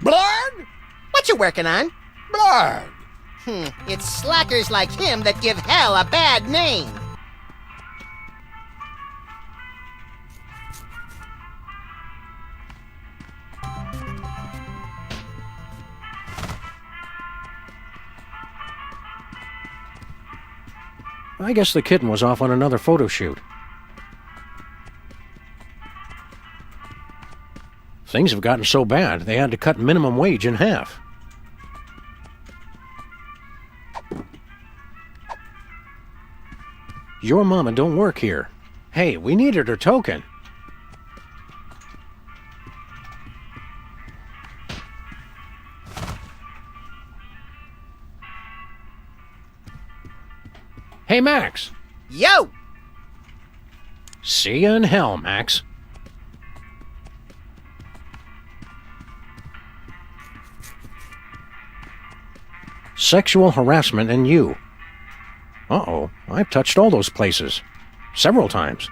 Blard? What you working on? Blard. It's slackers like him that give hell a bad name. I guess the kitten was off on another photo shoot. Things have gotten so bad, they had to cut minimum wage in half. Your mama don't work here. Hey, we needed her token. Hey, Max. Yo! See ya in hell, Max. Sexual harassment and you. Uh-oh, I've touched all those places. Several times.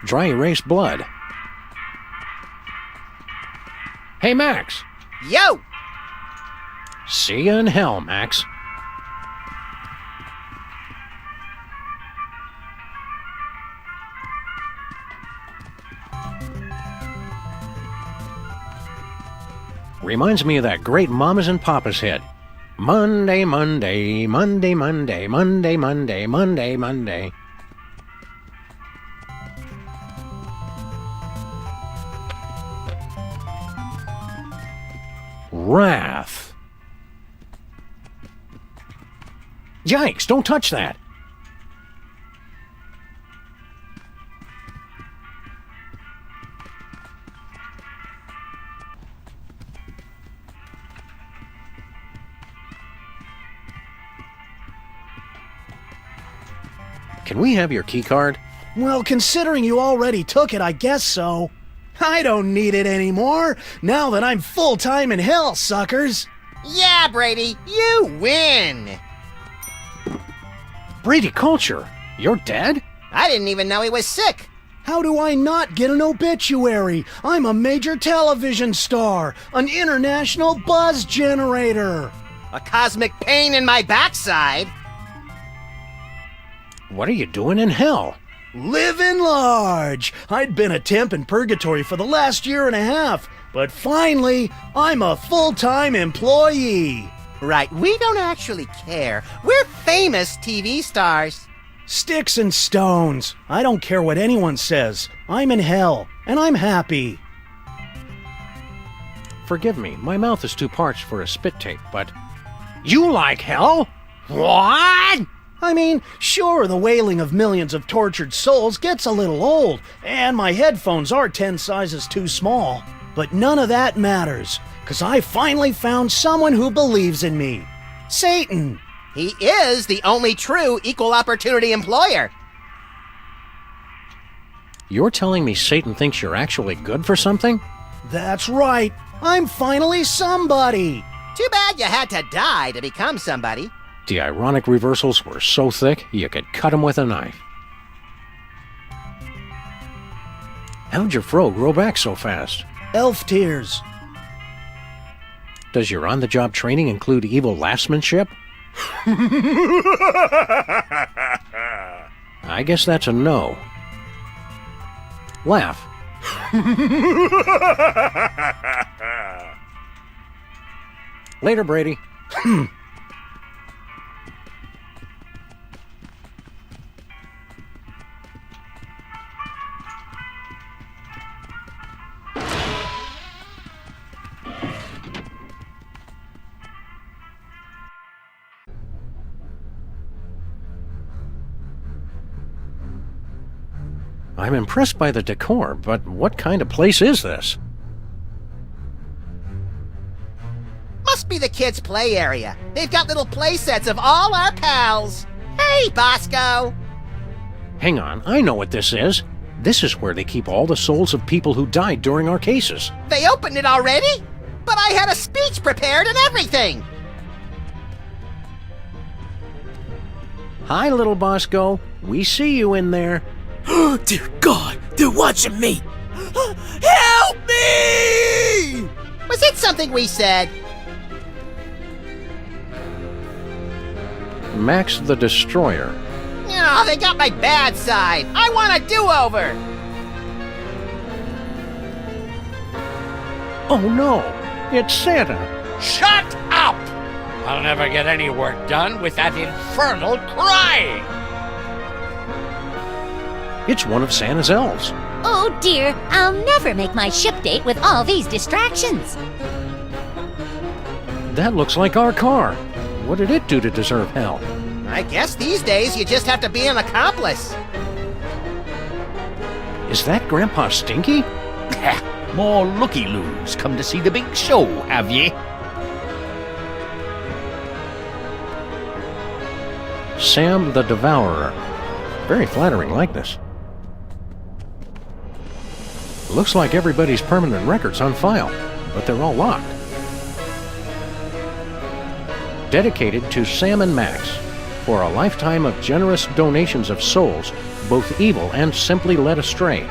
Dry erase blood. Hey, Max. Yo! See ya in hell, Max. Reminds me of that great Mamas and Papas hit. Monday, Monday, Monday, Monday, Monday, Monday, Monday, Monday. Wrath. Yikes, don't touch that. Can we have your keycard? Well, considering you already took it, I guess so. I don't need it anymore, now that I'm full-time in hell, suckers. Yeah, Brady, you win. Brady Culture, you're dead? I didn't even know he was sick. How do I not get an obituary? I'm a major television star, an international buzz generator. A cosmic pain in my backside. What are you doing in hell? Living large. I'd been a temp in purgatory for the last year and a half, but finally, I'm a full-time employee. Right, we don't actually care. We're famous TV stars. Sticks and stones. I don't care what anyone says. I'm in hell, and I'm happy. Forgive me, my mouth is too parched for a spit take, but... You like hell? What? I mean, sure, the wailing of millions of tortured souls gets a little old, and my headphones are 10 sizes too small. But none of that matters, because I finally found someone who believes in me. Satan. He is the only true equal opportunity employer. You're telling me Satan thinks you're actually good for something? That's right. I'm finally somebody. Too bad you had to die to become somebody. The ironic reversals were so thick, you could cut them with a knife. How'd your fro grow back so fast? Elf tears. Does your on-the-job training include evil laughsmanship? I guess that's a no. Laugh. Later, Brady. I'm impressed by the decor, but what kind of place is this? Must be the kids' play area. They've got little play sets of all our pals. Hey, Bosco! Hang on, I know what this is. This is where they keep all the souls of people who died during our cases. They opened it already? But I had a speech prepared and everything! Hi, little Bosco. We see you in there. Oh, dear God, they're watching me! Help me! Was it something we said? Max the Destroyer. Oh, they got my bad side. I want a do-over. Oh no, it's Santa. Shut up! I'll never get any work done with that infernal crying! It's one of Santa's elves. Oh dear, I'll never make my ship date with all these distractions. That looks like our car. What did it do to deserve hell? I guess these days you just have to be an accomplice. Is that Grandpa Stinky? More looky-loos come to see the big show, have ye? Sam the Devourer. Very flattering likeness. Looks like everybody's permanent record's on file, but they're all locked. Dedicated to Sam and Max, for a lifetime of generous donations of souls, both evil and simply led astray.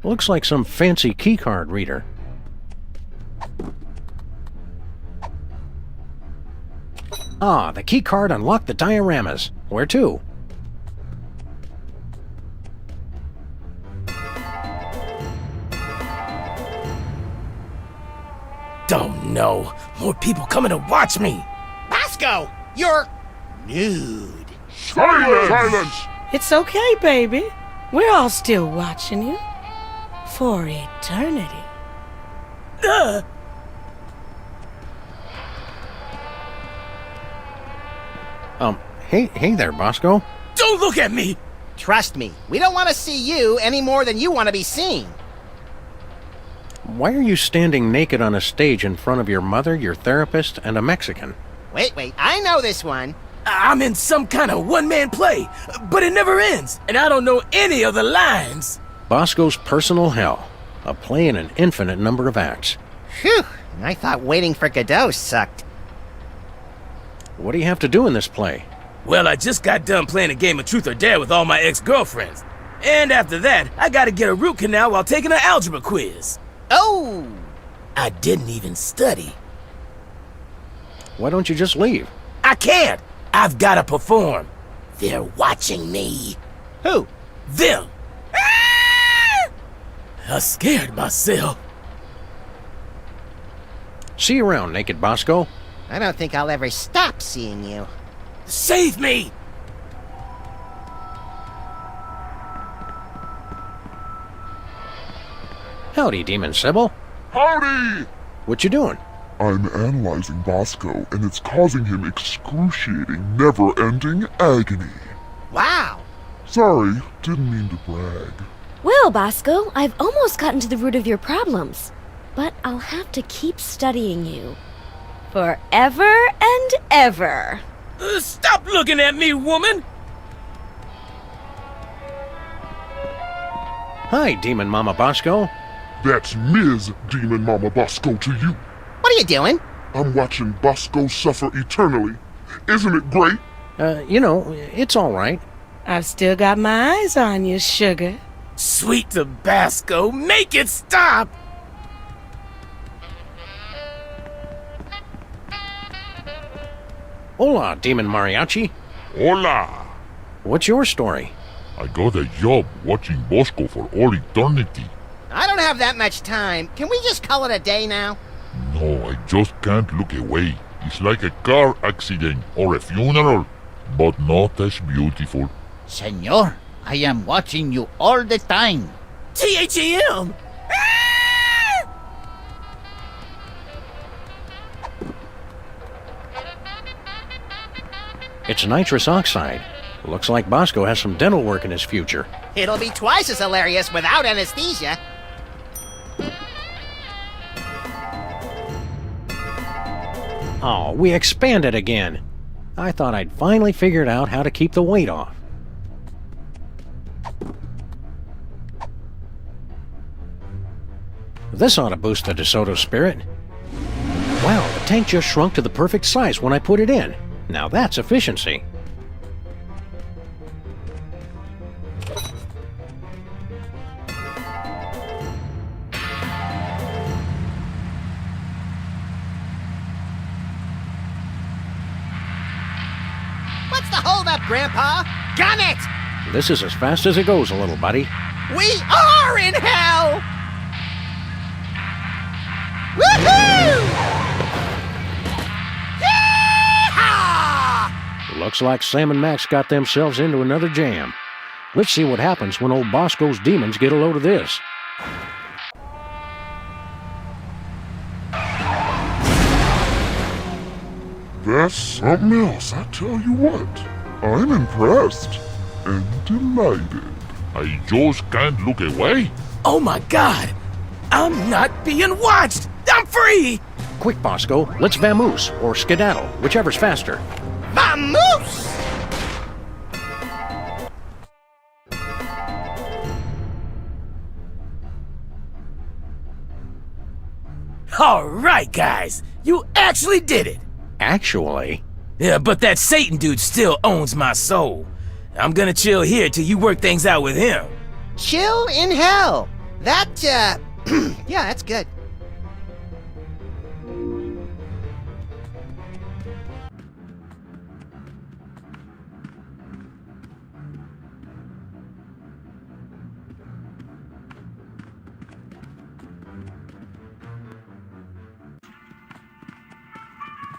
Looks like some fancy keycard reader. Ah, the keycard unlocked the dioramas. Where to? Don't know. More people coming to watch me. Bosco, you're nude. Silence! It's okay, baby. We're all still watching you. For eternity. Hey there, Bosco. Don't look at me! Trust me, we don't want to see you any more than you want to be seen. Why are you standing naked on a stage in front of your mother, your therapist, and a Mexican? Wait, I know this one. I'm in some kind of one-man play, but it never ends, and I don't know any of the lines. Bosco's Personal Hell, a play in an infinite number of acts. Phew, I thought waiting for Godot sucked. What do you have to do in this play? Well, I just got done playing a game of Truth or Dare with all my ex-girlfriends. And after that, I gotta get a root canal while taking an algebra quiz. Oh! I didn't even study. Why don't you just leave? I can't! I've gotta perform. They're watching me. Who? Them. Ah! I scared myself. See you around, Naked Bosco. I don't think I'll ever stop seeing you. Save me! Howdy, Demon Sybil. Howdy! What you doing? I'm analyzing Bosco, and it's causing him excruciating, never-ending agony. Wow! Sorry, didn't mean to brag. Well, Bosco, I've almost gotten to the root of your problems. But I'll have to keep studying you. Forever and ever. Stop looking at me, woman! Hi, Demon Mama Bosco. That's Ms. Demon Mama Bosco to you. What are you doing? I'm watching Bosco suffer eternally. Isn't it great? It's all right. I've still got my eyes on you, sugar. Sweet Tabasco, make it stop! Hola, Demon Mariachi. Hola! What's your story? I got a job watching Bosco for all eternity. I don't have that much time. Can we just call it a day now? No, I just can't look away. It's like a car accident or a funeral, but not as beautiful. Senor, I am watching you all the time. THEM! It's nitrous oxide. Looks like Bosco has some dental work in his future. It'll be twice as hilarious without anesthesia. Oh, we expanded again. I thought I'd finally figured out how to keep the weight off. This ought to boost the DeSoto spirit. Wow, the tank just shrunk to the perfect size when I put it in. Now that's efficiency. What's the holdup, Grandpa? Gun it! This is as fast as it goes, a little buddy. We are in hell! Woohoo! Yeehaw! Looks like Sam and Max got themselves into another jam. Let's see what happens when old Bosco's demons get a load of this. That's something else, I tell you what. I'm impressed and delighted. I just can't look away. Oh my god! I'm not being watched! I'm free! Quick, Bosco, let's vamoose, or skedaddle, whichever's faster. Vamoose! Alright, guys! You actually did it! Actually? Yeah, but that Satan dude still owns my soul. I'm gonna chill here till you work things out with him. Chill in hell. That, yeah, that's good.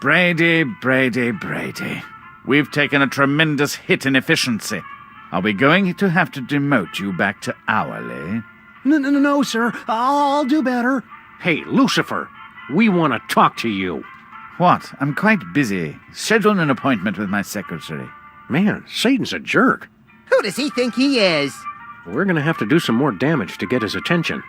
Brady, Brady, Brady. We've taken a tremendous hit in efficiency. Are we going to have to demote you back to hourly? No, sir. I'll do better. Hey, Lucifer, we want to talk to you. What? I'm quite busy. Schedule an appointment with my secretary. Man, Satan's a jerk. Who does he think he is? We're gonna have to do some more damage to get his attention.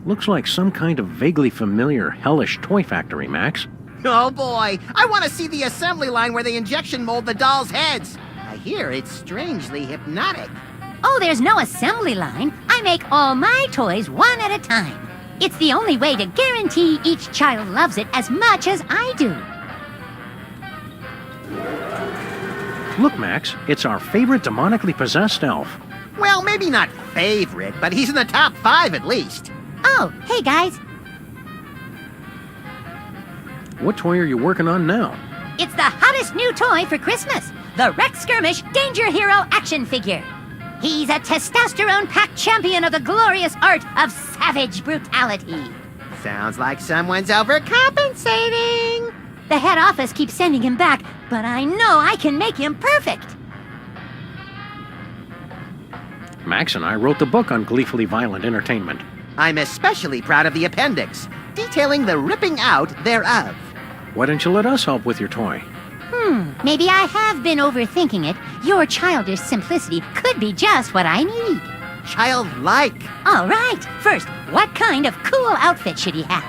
Looks like some kind of vaguely familiar hellish toy factory, Max. Oh boy, I want to see the assembly line where they injection mold the dolls' heads. I hear it's strangely hypnotic. Oh, there's no assembly line. I make all my toys one at a time. It's the only way to guarantee each child loves it as much as I do. Look, Max, it's our favorite demonically possessed elf. Well, maybe not favorite, but he's in the top 5 at least. Oh, hey guys. What toy are you working on now? It's the hottest new toy for Christmas. The Rex Skirmish Danger Hero action figure. He's a testosterone-packed champion of the glorious art of savage brutality. Sounds like someone's overcompensating. The head office keeps sending him back, but I know I can make him perfect. Max and I wrote the book on gleefully violent entertainment. I'm especially proud of the appendix, detailing the ripping out thereof. Why don't you let us help with your toy? Maybe I have been overthinking it. Your childish simplicity could be just what I need. Childlike. All right. First, what kind of cool outfit should he have?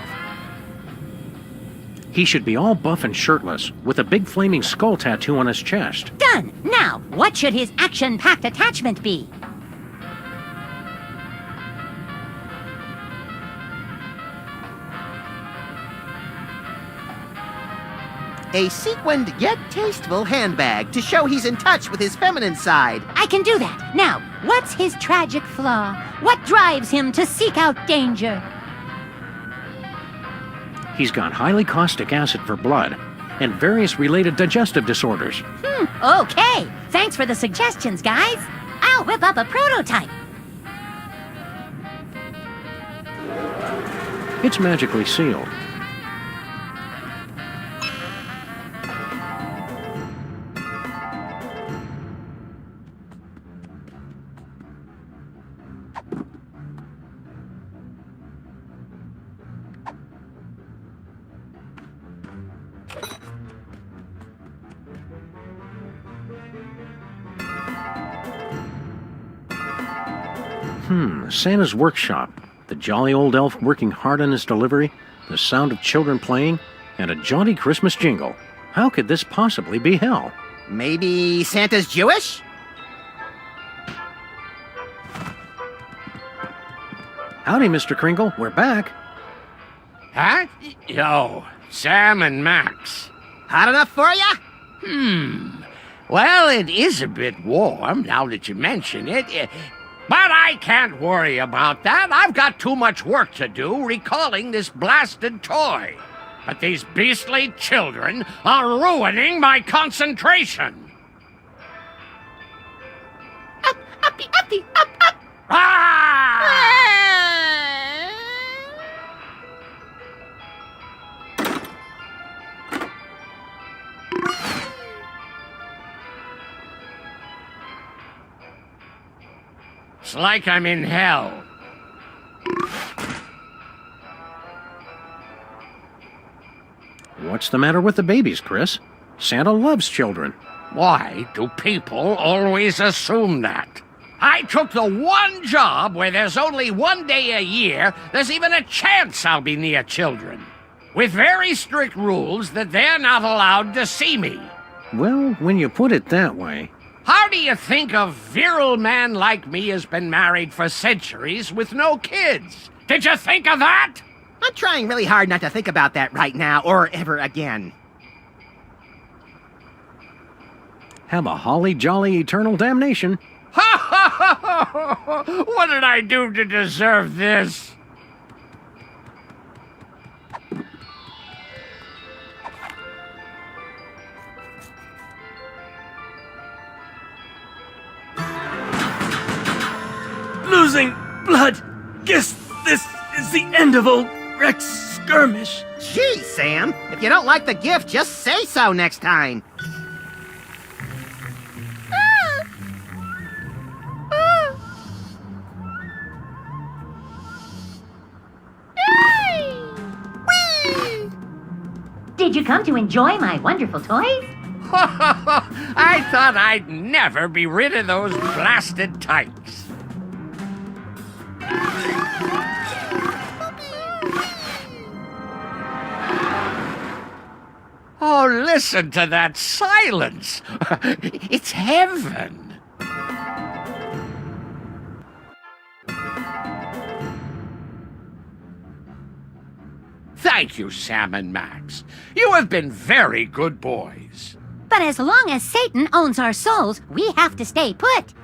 He should be all buff and shirtless, with a big flaming skull tattoo on his chest. Done. Now, what should his action-packed attachment be? A sequined yet tasteful handbag to show he's in touch with his feminine side. I can do that. Now, what's his tragic flaw? What drives him to seek out danger? He's got highly caustic acid for blood, and various related digestive disorders. Okay. Thanks for the suggestions, guys. I'll whip up a prototype. It's magically sealed. Santa's workshop, the jolly old elf working hard on his delivery, the sound of children playing, and a jaunty Christmas jingle. How could this possibly be hell? Maybe Santa's Jewish? Howdy, Mr. Kringle. We're back. Huh? Yo, Sam and Max. Hot enough for ya? Well, it is a bit warm, now that you mention it. But I can't worry about that. I've got too much work to do recalling this blasted toy. But these beastly children are ruining my concentration. Up, uppy, uppy, up, up. It's like I'm in hell. What's the matter with the babies, Chris? Santa loves children. Why do people always assume that? I took the one job where there's only one day a year there's even a chance I'll be near children, with very strict rules that they're not allowed to see me. Well, when you put it that way... How do you think a virile man like me has been married for centuries with no kids? Did you think of that? I'm trying really hard not to think about that right now or ever again. Have a holly jolly eternal damnation. Ha ha ha ha! What did I do to deserve this? Losing blood. Guess this is the end of old Rex Skirmish. Gee, Sam, if you don't like the gift, just say so next time. Did you come to enjoy my wonderful toys? I thought I'd never be rid of those blasted tykes. Oh, listen to that silence. It's heaven. Thank you, Sam and Max. You have been very good boys. But as long as Satan owns our souls, we have to stay put.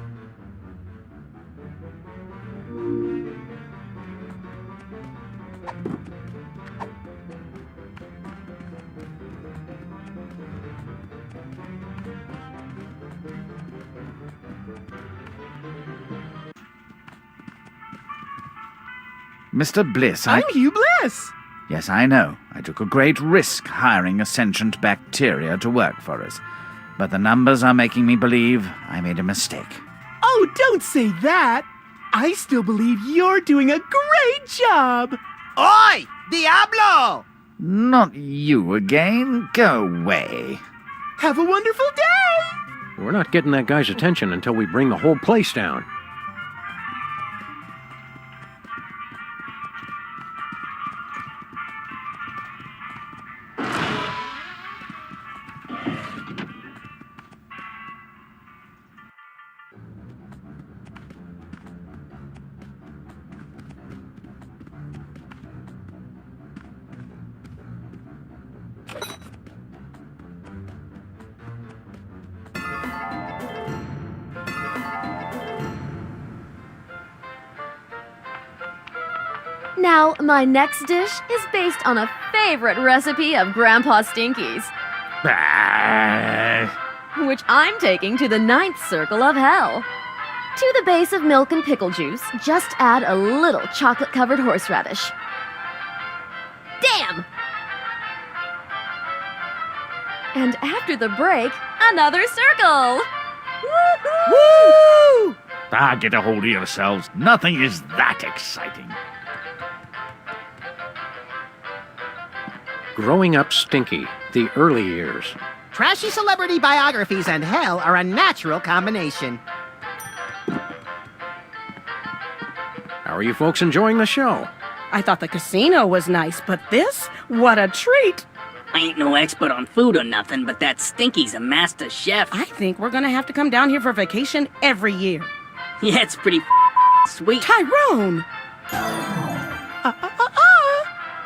Mr. Bliss, I'm Hugh Bliss! Yes, I know. I took a great risk hiring a sentient bacteria to work for us. But the numbers are making me believe I made a mistake. Oh, don't say that! I still believe you're doing a great job! Oi! Diablo! Not you again. Go away. Have a wonderful day! We're not getting that guy's attention until we bring the whole place down. Now, my next dish is based on a favorite recipe of Grandpa Stinky's, which I'm taking to the 9th circle of hell. To the base of milk and pickle juice, just add a little chocolate-covered horseradish. Damn! And after the break, another circle! Woo! Get a hold of yourselves. Nothing is that exciting. Growing Up Stinky, the early years. Trashy celebrity biographies and hell are a natural combination. How are you folks enjoying the show? I thought the casino was nice, but this? What a treat! I ain't no expert on food or nothing, but that Stinky's a master chef. I think we're gonna have to come down here for vacation every year. Yeah, it's pretty sweet. Tyrone!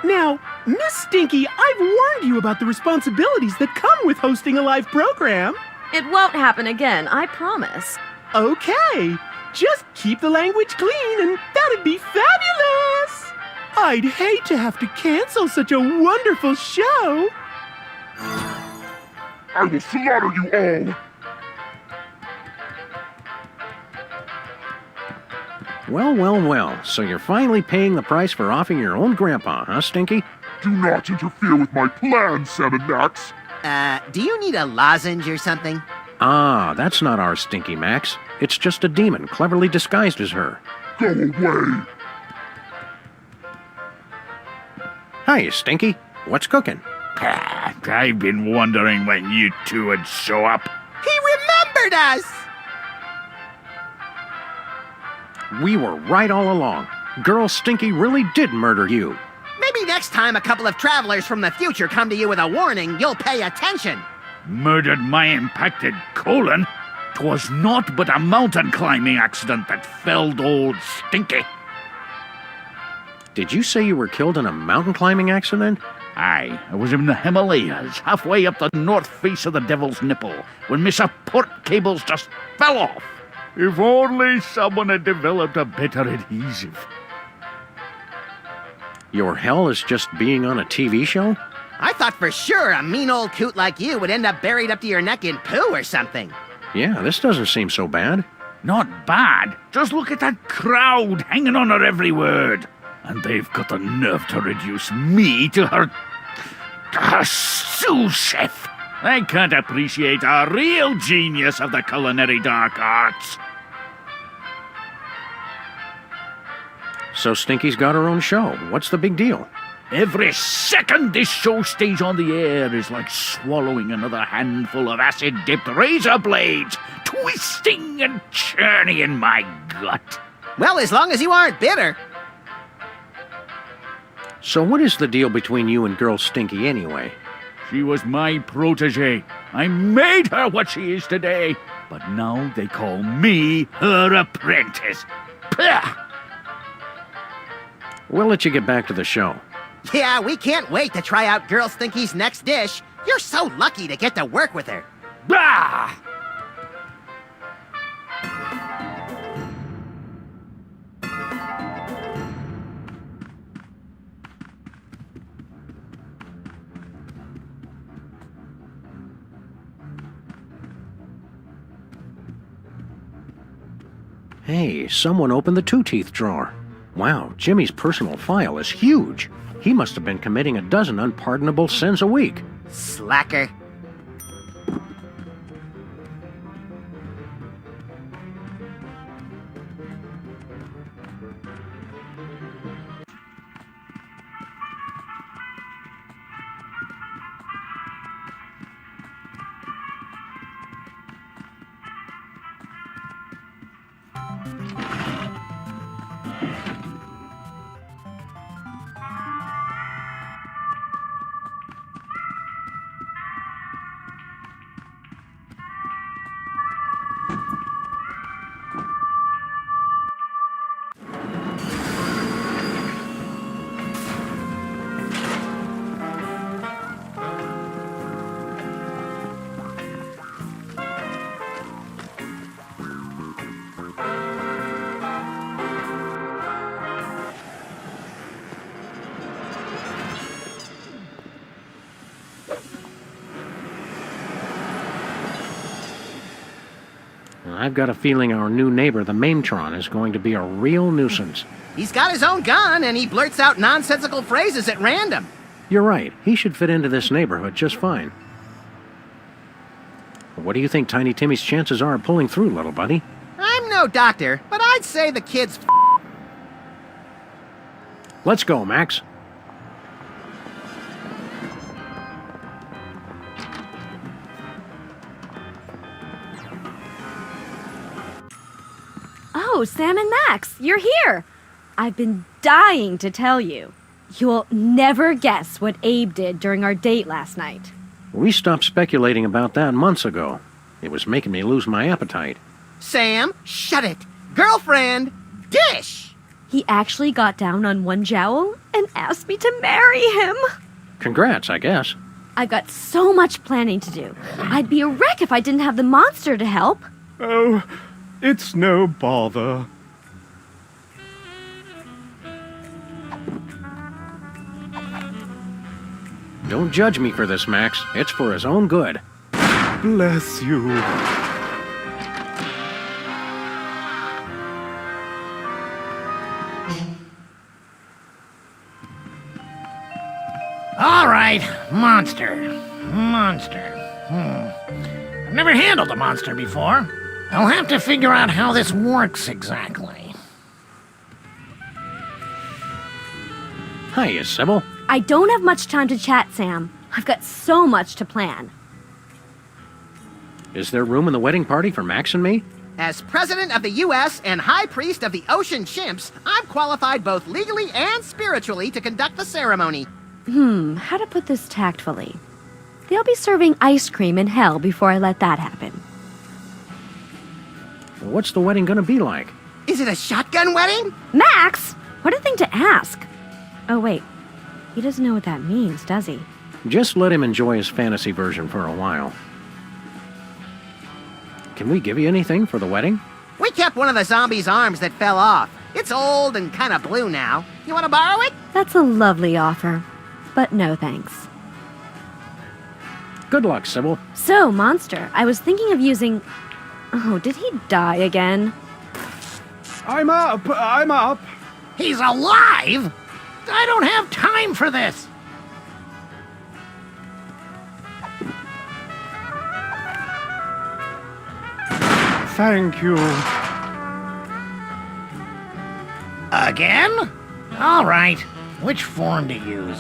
Now, Miss Stinky, I've warned you about the responsibilities that come with hosting a live program. It won't happen again, I promise. Okay, just keep the language clean and that'd be fabulous! I'd hate to have to cancel such a wonderful show. I will slaughter you all! Well, so you're finally paying the price for offing your own grandpa, huh, Stinky? Do not interfere with my plans, Sam and Max. Do you need a lozenge or something? Ah, that's not our Stinky, Max. It's just a demon cleverly disguised as her. Go away! Hi, Stinky. What's cooking? I've been wondering when you two would show up. He remembered us! We were right all along. Girl Stinky really did murder you. Maybe next time a couple of travelers from the future come to you with a warning, you'll pay attention. Murdered my impacted colon? 'Twas naught but a mountain climbing accident that felled old Stinky. Did you say you were killed in a mountain climbing accident? Aye, I was in the Himalayas, halfway up the north face of the Devil's Nipple, when my support cables just fell off. If only someone had developed a better adhesive. Your hell is just being on a TV show? I thought for sure a mean old coot like you would end up buried up to your neck in poo or something. Yeah, this doesn't seem so bad. Not bad. Just look at that crowd hanging on her every word. And they've got the nerve to reduce me to her sous chef. They can't appreciate a real genius of the culinary dark arts. So Stinky's got her own show. What's the big deal? Every second this show stays on the air is like swallowing another handful of acid-dipped razor blades, twisting and churning in my gut. Well, as long as you aren't bitter. So what is the deal between you and Girl Stinky anyway? She was my protege. I made her what she is today. But now they call me her apprentice. Pah! We'll let you get back to the show. Yeah, we can't wait to try out Girl Stinky's next dish. You're so lucky to get to work with her. Bah! Hey, someone opened the two-teeth drawer. Wow, Jimmy's personal file is huge. He must have been committing a dozen unpardonable sins a week. Slacker. I've got a feeling our new neighbor, the Mametron, is going to be a real nuisance. He's got his own gun, and he blurts out nonsensical phrases at random. You're right. He should fit into this neighborhood just fine. What do you think Tiny Timmy's chances are of pulling through, little buddy? I'm no doctor, but I'd say the kid's Let's go, Max. Oh, Sam and Max, you're here! I've been dying to tell you. You'll never guess what Abe did during our date last night. We stopped speculating about that months ago. It was making me lose my appetite. Sam, shut it. Girlfriend, dish! He actually got down on one jowl and asked me to marry him. Congrats, I guess. I've got so much planning to do. I'd be a wreck if I didn't have the monster to help. Oh, it's no bother. Don't judge me for this, Max. It's for his own good. Bless you. All right, monster. I've never handled a monster before. I'll have to figure out how this works exactly. Hiya, Sybil. I don't have much time to chat, Sam. I've got so much to plan. Is there room in the wedding party for Max and me? As president of the U.S. and high priest of the ocean chimps, I'm qualified both legally and spiritually to conduct the ceremony. How to put this tactfully? They'll be serving ice cream in hell before I let that happen. What's the wedding gonna be like? Is it a shotgun wedding? Max! What a thing to ask. Oh, wait. He doesn't know what that means, does he? Just let him enjoy his fantasy version for a while. Can we give you anything for the wedding? We kept one of the zombies' arms that fell off. It's old and kind of blue now. You want to borrow it? That's a lovely offer. But no thanks. Good luck, Sybil. So, Monster, I was thinking of using... Oh, did he die again? I'm up. He's alive? I don't have time for this. Thank you. Again? All right. Which form to use?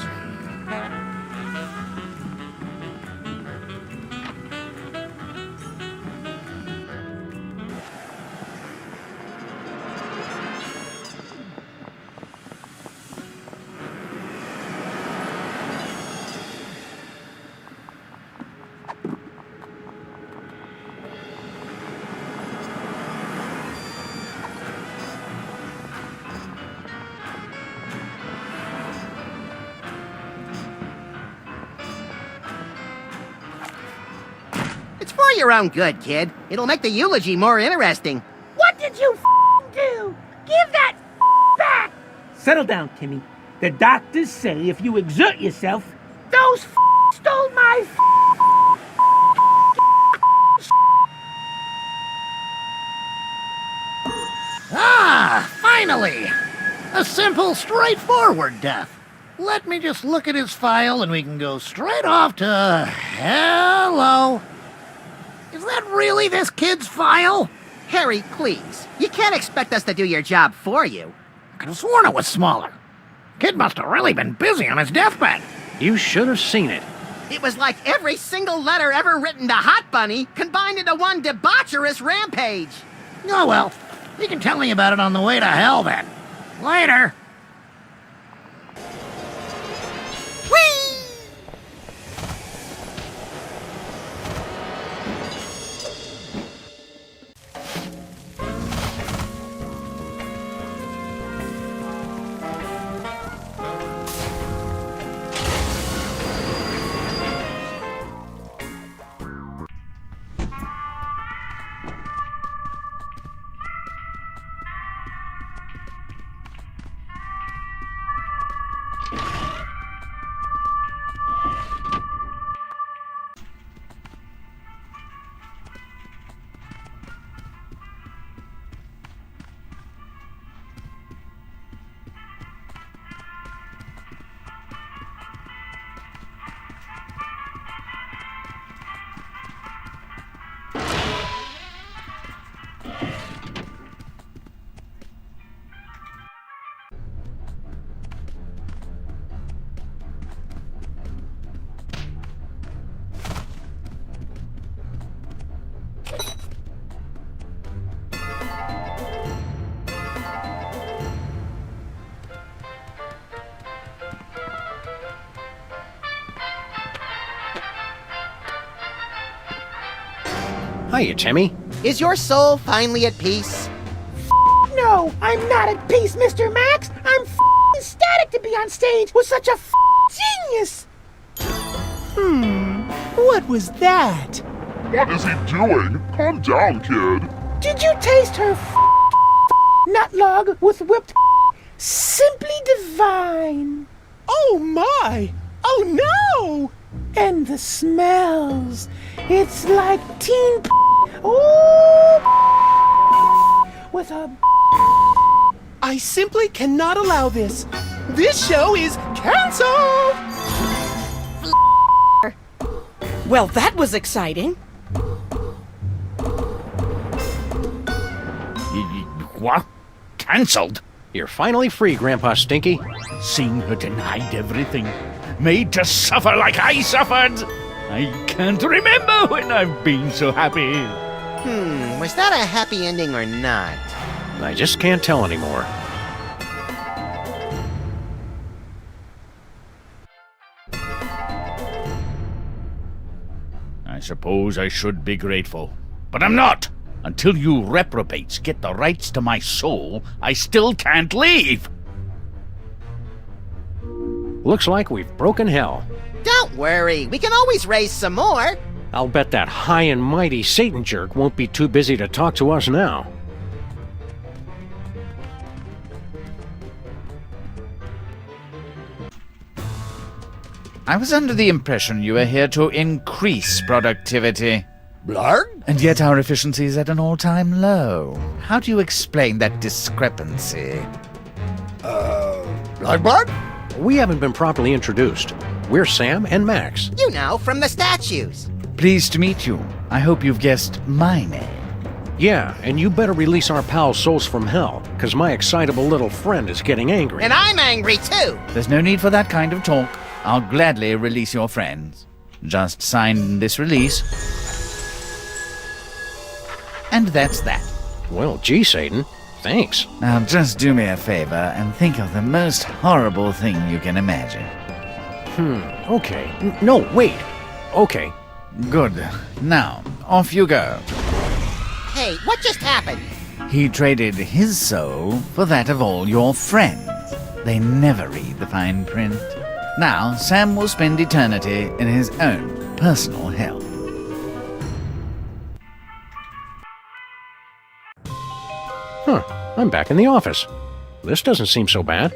your own good, kid. It'll make the eulogy more interesting. What did you do? Give that back! Settle down, Timmy. The doctors say if you exert yourself... Those stole my Ah, finally! A simple, straightforward death. Let me just look at his file and we can go straight off to... Hello. Is that really this kid's file? Harry, please. You can't expect us to do your job for you. I could have sworn it was smaller. Kid must have really been busy on his deathbed. You should have seen it. It was like every single letter ever written to Hot Bunny combined into one debaucherous rampage. Oh well, you can tell me about it on the way to hell then. Later. Hiya, Timmy. Is your soul finally at peace? No, I'm not at peace, Mr. Max. I'm ecstatic to be on stage with such a genius. What was that? What is he doing? Calm down, kid. Did you taste her nut log with whipped simply divine? Oh my! Oh no! And the smells. It's like teen with a... I simply cannot allow this. This show is canceled! Well, that was exciting. What? Cancelled? You're finally free, Grandpa Stinky. Seeing her denied everything, made to suffer like I suffered. I can't remember when I've been so happy. Was that a happy ending or not? I just can't tell anymore. I suppose I should be grateful, but I'm not. Until you reprobates get the rights to my soul, I still can't leave. Looks like we've broken hell. Don't worry, we can always raise some more. I'll bet that high and mighty Satan jerk won't be too busy to talk to us now. I was under the impression you were here to increase productivity. Blarg? And yet our efficiency is at an all-time low. How do you explain that discrepancy? Blarg? We haven't been properly introduced. We're Sam and Max. You know, from the statues. Pleased to meet you. I hope you've guessed my name. Yeah, and you better release our pals' souls from hell, because my excitable little friend is getting angry. And I'm angry too. There's no need for that kind of talk. I'll gladly release your friends. Just sign this release. And that's that. Well, gee, Satan. Thanks. Now just do me a favor and think of the most horrible thing you can imagine. Okay. No, wait. Okay. Good. Now, off you go. Hey, what just happened? He traded his soul for that of all your friends. They never read the fine print. Now, Sam will spend eternity in his own personal hell. I'm back in the office. This doesn't seem so bad.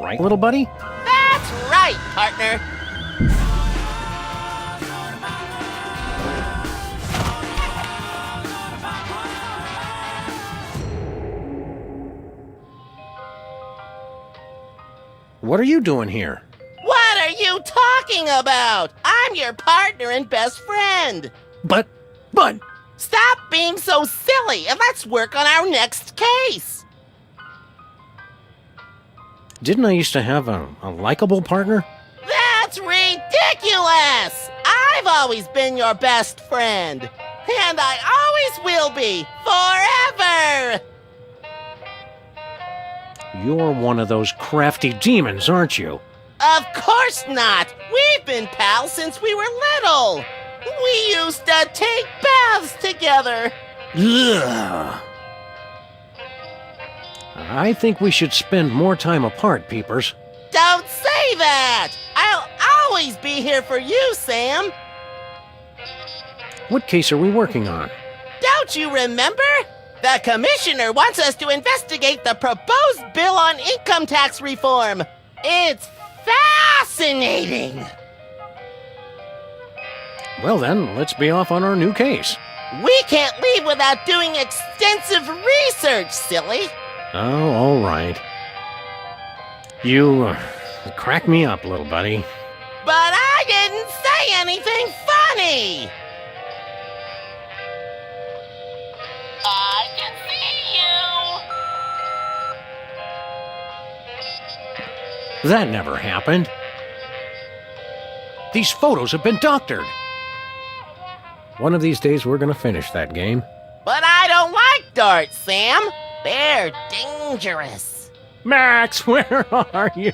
Right, little buddy? That's right, partner. What are you doing here? What are you talking about? I'm your partner and best friend. But... Stop being so silly and let's work on our next case. Didn't I used to have a likable partner? That's ridiculous! I've always been your best friend. And I always will be. Forever! You're one of those crafty demons, aren't you? Of course not! We've been pals since we were little! We used to take baths together! Ugh. I think we should spend more time apart, Peepers. Don't say that! I'll always be here for you, Sam! What case are we working on? Don't you remember? The commissioner wants us to investigate the proposed bill on income tax reform. It's fascinating! Well then, let's be off on our new case. We can't leave without doing extensive research, silly! Oh, all right. You crack me up, little buddy. But I didn't say anything funny! I can see you! That never happened. These photos have been doctored. One of these days we're gonna finish that game. But I don't like darts, Sam. They're dangerous. Max, where are you?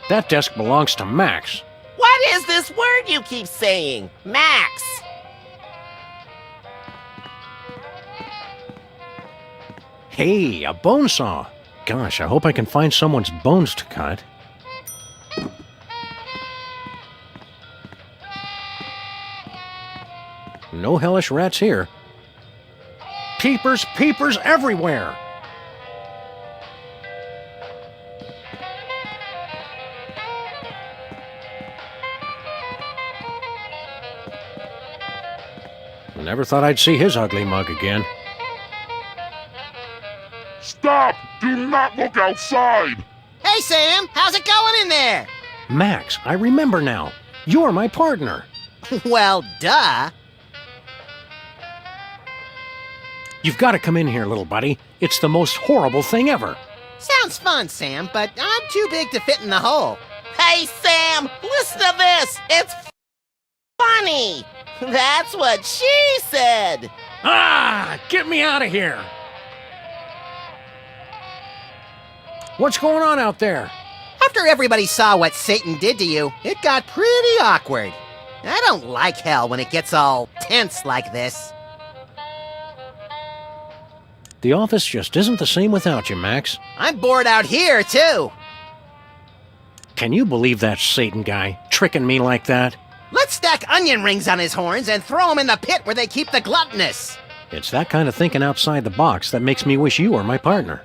That desk belongs to Max. What is this word you keep saying? Max. Hey, a bone saw. Gosh, I hope I can find someone's bones to cut. No hellish rats here. Peepers, peepers everywhere! Never thought I'd see his ugly mug again. Stop! Do not look outside! Hey, Sam, how's it going in there? Max, I remember now. You're my partner. Well, duh. You've got to come in here, little buddy. It's the most horrible thing ever. Sounds fun, Sam, but I'm too big to fit in the hole. Hey, Sam, listen to this. It's funny. That's what she said. Ah, get me out of here. What's going on out there? After everybody saw what Satan did to you, it got pretty awkward. I don't like hell when it gets all tense like this. The office just isn't the same without you, Max. I'm bored out here, too. Can you believe that Satan guy tricking me like that? Let's stack onion rings on his horns and throw him in the pit where they keep the gluttonous. It's that kind of thinking outside the box that makes me wish you were my partner.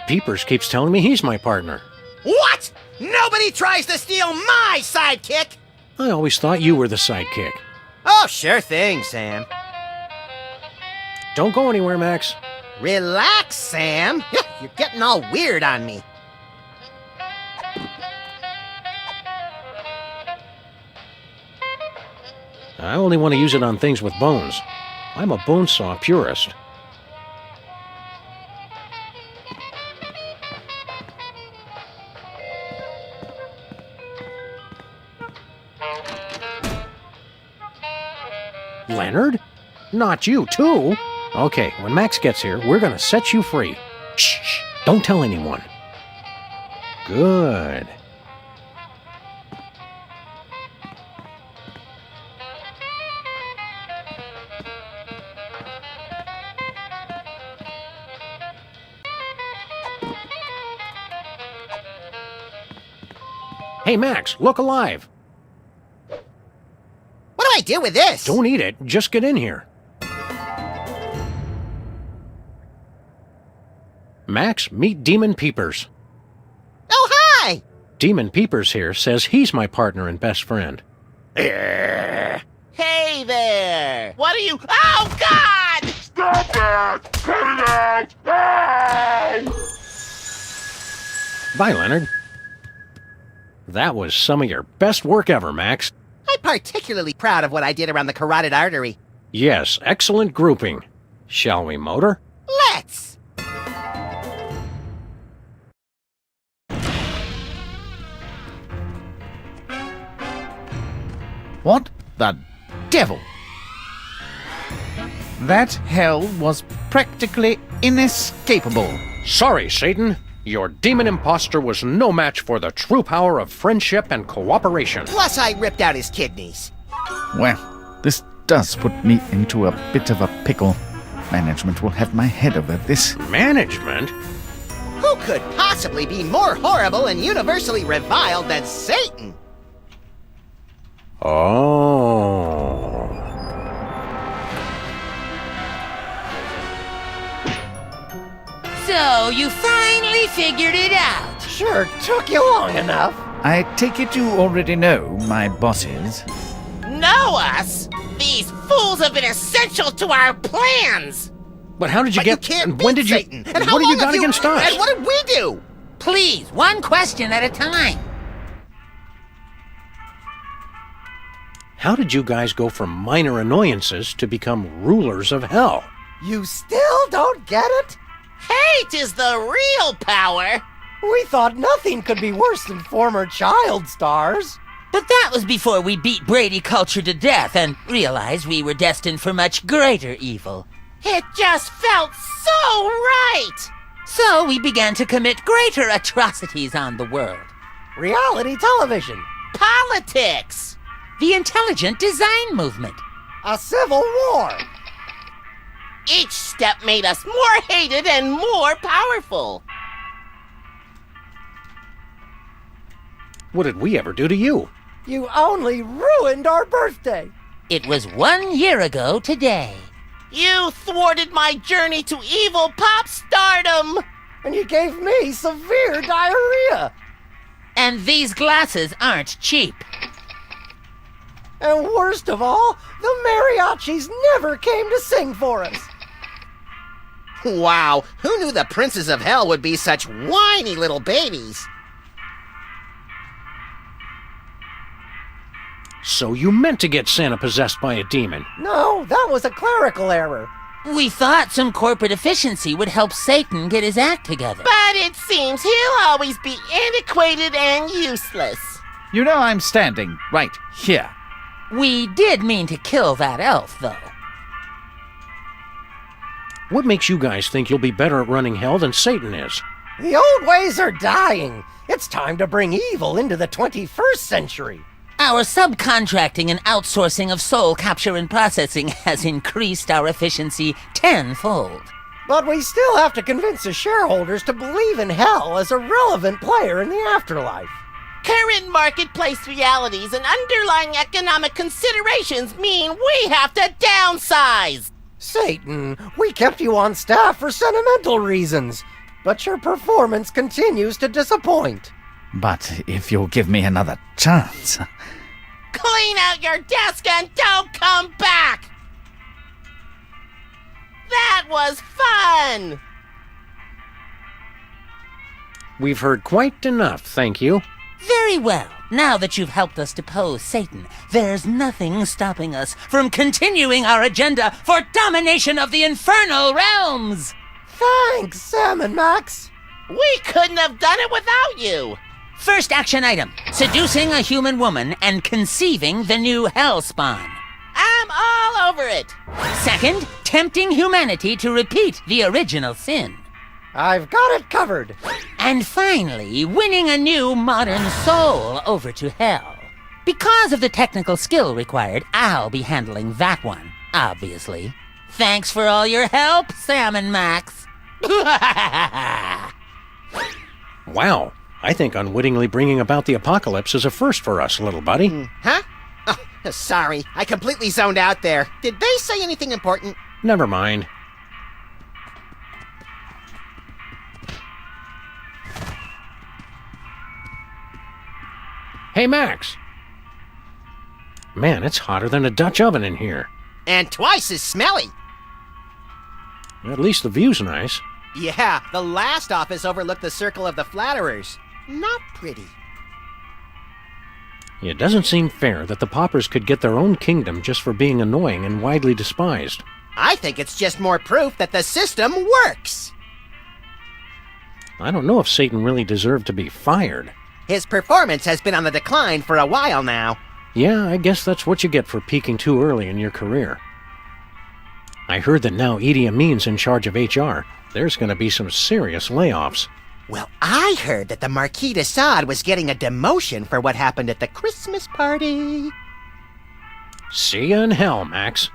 Peepers keeps telling me he's my partner. What? Nobody tries to steal my sidekick! I always thought you were the sidekick. Oh, sure thing, Sam. Don't go anywhere, Max. Relax, Sam. You're getting all weird on me. I only want to use it on things with bones. I'm a bone saw purist. Leonard? Not you, too? Okay, when Max gets here, we're gonna set you free. Shh, don't tell anyone. Good. Hey, Max, look alive. do with this? Don't eat it. Just get in here. Max, meet Demon Peepers. Oh, hi! Demon Peepers here says he's my partner and best friend. Hey there! What are you... Oh, God! Stop that! Cut it out! Bye, Leonard. That was some of your best work ever, Max. I'm particularly proud of what I did around the carotid artery. Yes, excellent grouping. Shall we motor? Let's! What the devil? That hell was practically inescapable. Sorry, Satan. Your demon imposter was no match for the true power of friendship and cooperation. Plus, I ripped out his kidneys. Well, this does put me into a bit of a pickle. Management will have my head over this. Management? Who could possibly be more horrible and universally reviled than Satan? Oh. So, you finally figured it out. Sure took you long enough. I take it you already know my bosses. Know us? These fools have been essential to our plans! But how did you But get... you can't and when beat did you... Satan. And And how what have you long got have against us? And what did we do? Please, one question at a time. How did you guys go from minor annoyances to become rulers of hell? You still don't get it? Hate is the real power! We thought nothing could be worse than former child stars. But that was before we beat Brady culture to death and realized we were destined for much greater evil. It just felt so right! So we began to commit greater atrocities on the world. Reality television. Politics! The intelligent design movement. A civil war. Each step made us more hated and more powerful. What did we ever do to you? You only ruined our birthday. It was 1 year ago today. You thwarted my journey to evil pop stardom! And you gave me severe diarrhea. And these glasses aren't cheap. And worst of all, the Mariachis never came to sing for us. Wow, who knew the princes of hell would be such whiny little babies? So you meant to get Santa possessed by a demon? No, that was a clerical error. We thought some corporate efficiency would help Satan get his act together. But it seems he'll always be antiquated and useless. You know I'm standing right here. We did mean to kill that elf, though. What makes you guys think you'll be better at running hell than Satan is? The old ways are dying. It's time to bring evil into the 21st century. Our subcontracting and outsourcing of soul capture and processing has increased our efficiency tenfold. But we still have to convince the shareholders to believe in hell as a relevant player in the afterlife. Current marketplace realities and underlying economic considerations mean we have to downsize. Satan, we kept you on staff for sentimental reasons, but your performance continues to disappoint. But if you'll give me another chance... Clean out your desk and don't come back! That was fun! We've heard quite enough, thank you. Very well. Now that you've helped us depose Satan, there's nothing stopping us from continuing our agenda for domination of the infernal realms! Thanks, Sam and Max. We couldn't have done it without you! First action item, seducing a human woman and conceiving the new hell spawn. I'm all over it! Second, tempting humanity to repeat the original sin. I've got it covered. And finally, winning a new modern soul over to hell. Because of the technical skill required, I'll be handling that one, obviously. Thanks for all your help, Sam and Max. Wow, I think unwittingly bringing about the apocalypse is a first for us, little buddy. Huh? Oh, Sorry, I completely zoned out there. Did they say anything important? Never mind. Hey, Max. Man, it's hotter than a Dutch oven in here. And twice as smelly. At least the view's nice. Yeah, the last office overlooked the Circle of the Flatterers. Not pretty. It doesn't seem fair that the paupers could get their own kingdom just for being annoying and widely despised. I think it's just more proof that the system works. I don't know if Satan really deserved to be fired. His performance has been on the decline for a while now. Yeah, I guess that's what you get for peaking too early in your career. I heard that now Idi Amin's in charge of HR. There's going to be some serious layoffs. Well, I heard that the Marquis de Sade was getting a demotion for what happened at the Christmas party. See you in hell, Max.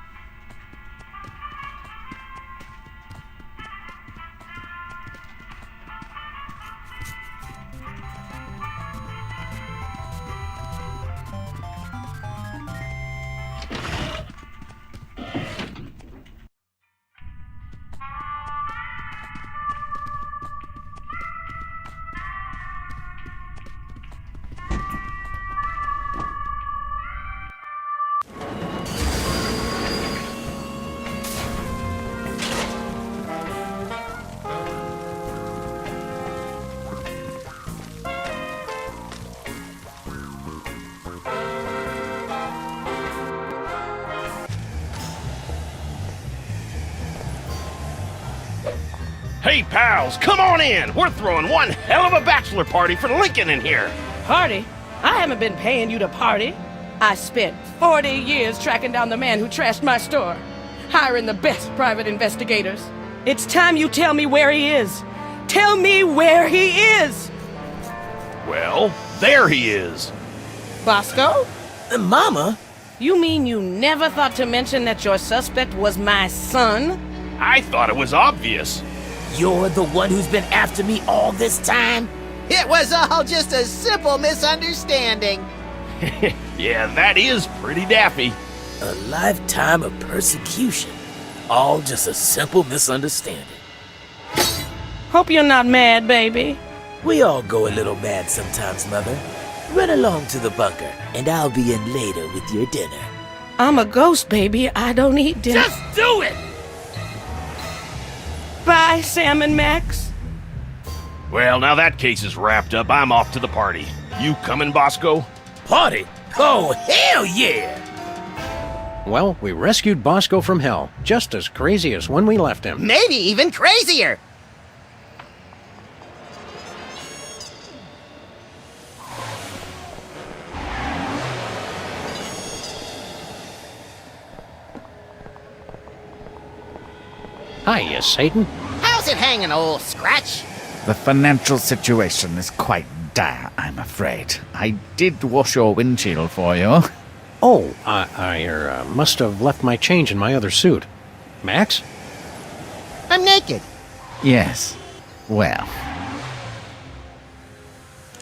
Hey, pals, come on in. We're throwing one hell of a bachelor party for Lincoln in here. Party? I haven't been paying you to party. I spent 40 years tracking down the man who trashed my store, hiring the best private investigators. It's time you tell me where he is. Tell me where he is! Well, there he is. Bosco? Mama? You mean you never thought to mention that your suspect was my son? I thought it was obvious. You're the one who's been after me all this time? It was all just a simple misunderstanding. Yeah, that is pretty daffy. A lifetime of persecution. All just a simple misunderstanding. Hope you're not mad, baby. We all go a little mad sometimes, Mother. Run along to the bunker, and I'll be in later with your dinner. I'm a ghost, baby. I don't eat dinner. Just do it! Bye, Sam and Max. Well, now that case is wrapped up, I'm off to the party. You coming, Bosco? Party? Oh, hell yeah! Well, we rescued Bosco from hell, just as crazy as when we left him. Maybe even crazier. Hiya, Satan. How's it hanging, old Scratch? The financial situation is quite dire, I'm afraid. I did wash your windshield for you. Oh, I must have left my change in my other suit. Max? I'm naked. Yes. Well.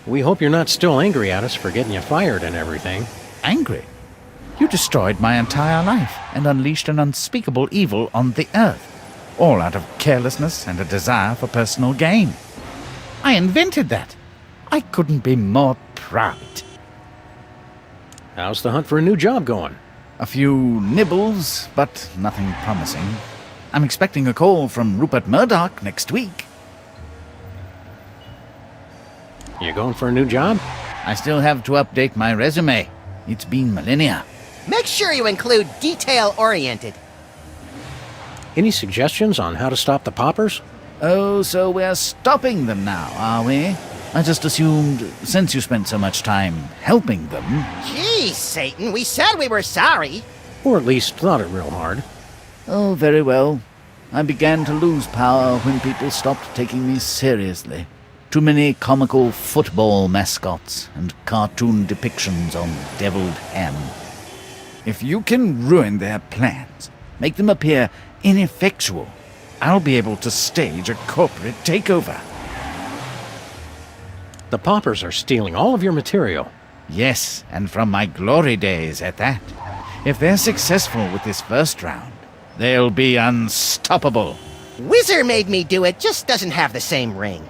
We hope you're not still angry at us for getting you fired and everything. Angry? You destroyed my entire life and unleashed an unspeakable evil on the earth. All out of carelessness and a desire for personal gain. I invented that. I couldn't be more proud. How's the hunt for a new job going? A few nibbles, but nothing promising. I'm expecting a call from Rupert Murdoch next week. You going for a new job? I still have to update my resume. It's been millennia. Make sure you include detail-oriented. Any suggestions on how to stop the paupers? Oh, so we're stopping them now, are we? I just assumed, since you spent so much time helping them... Geez, Satan, we said we were sorry. Or at least thought it real hard. Oh, very well. I began to lose power when people stopped taking me seriously. Too many comical football mascots and cartoon depictions on deviled ham. If you can ruin their plans, make them appear ineffectual, I'll be able to stage a corporate takeover. The paupers are stealing all of your material. Yes, and from my glory days at that. If they're successful with this first round, they'll be unstoppable. Whizzer made me do it, just doesn't have the same ring.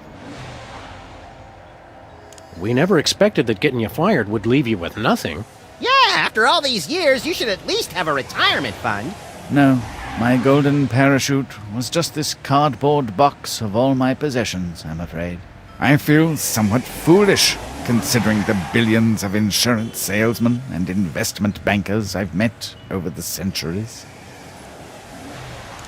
We never expected that getting you fired would leave you with nothing. Yeah, after all these years, you should at least have a retirement fund. No, my golden parachute was just this cardboard box of all my possessions, I'm afraid. I feel somewhat foolish, considering the billions of insurance salesmen and investment bankers I've met over the centuries.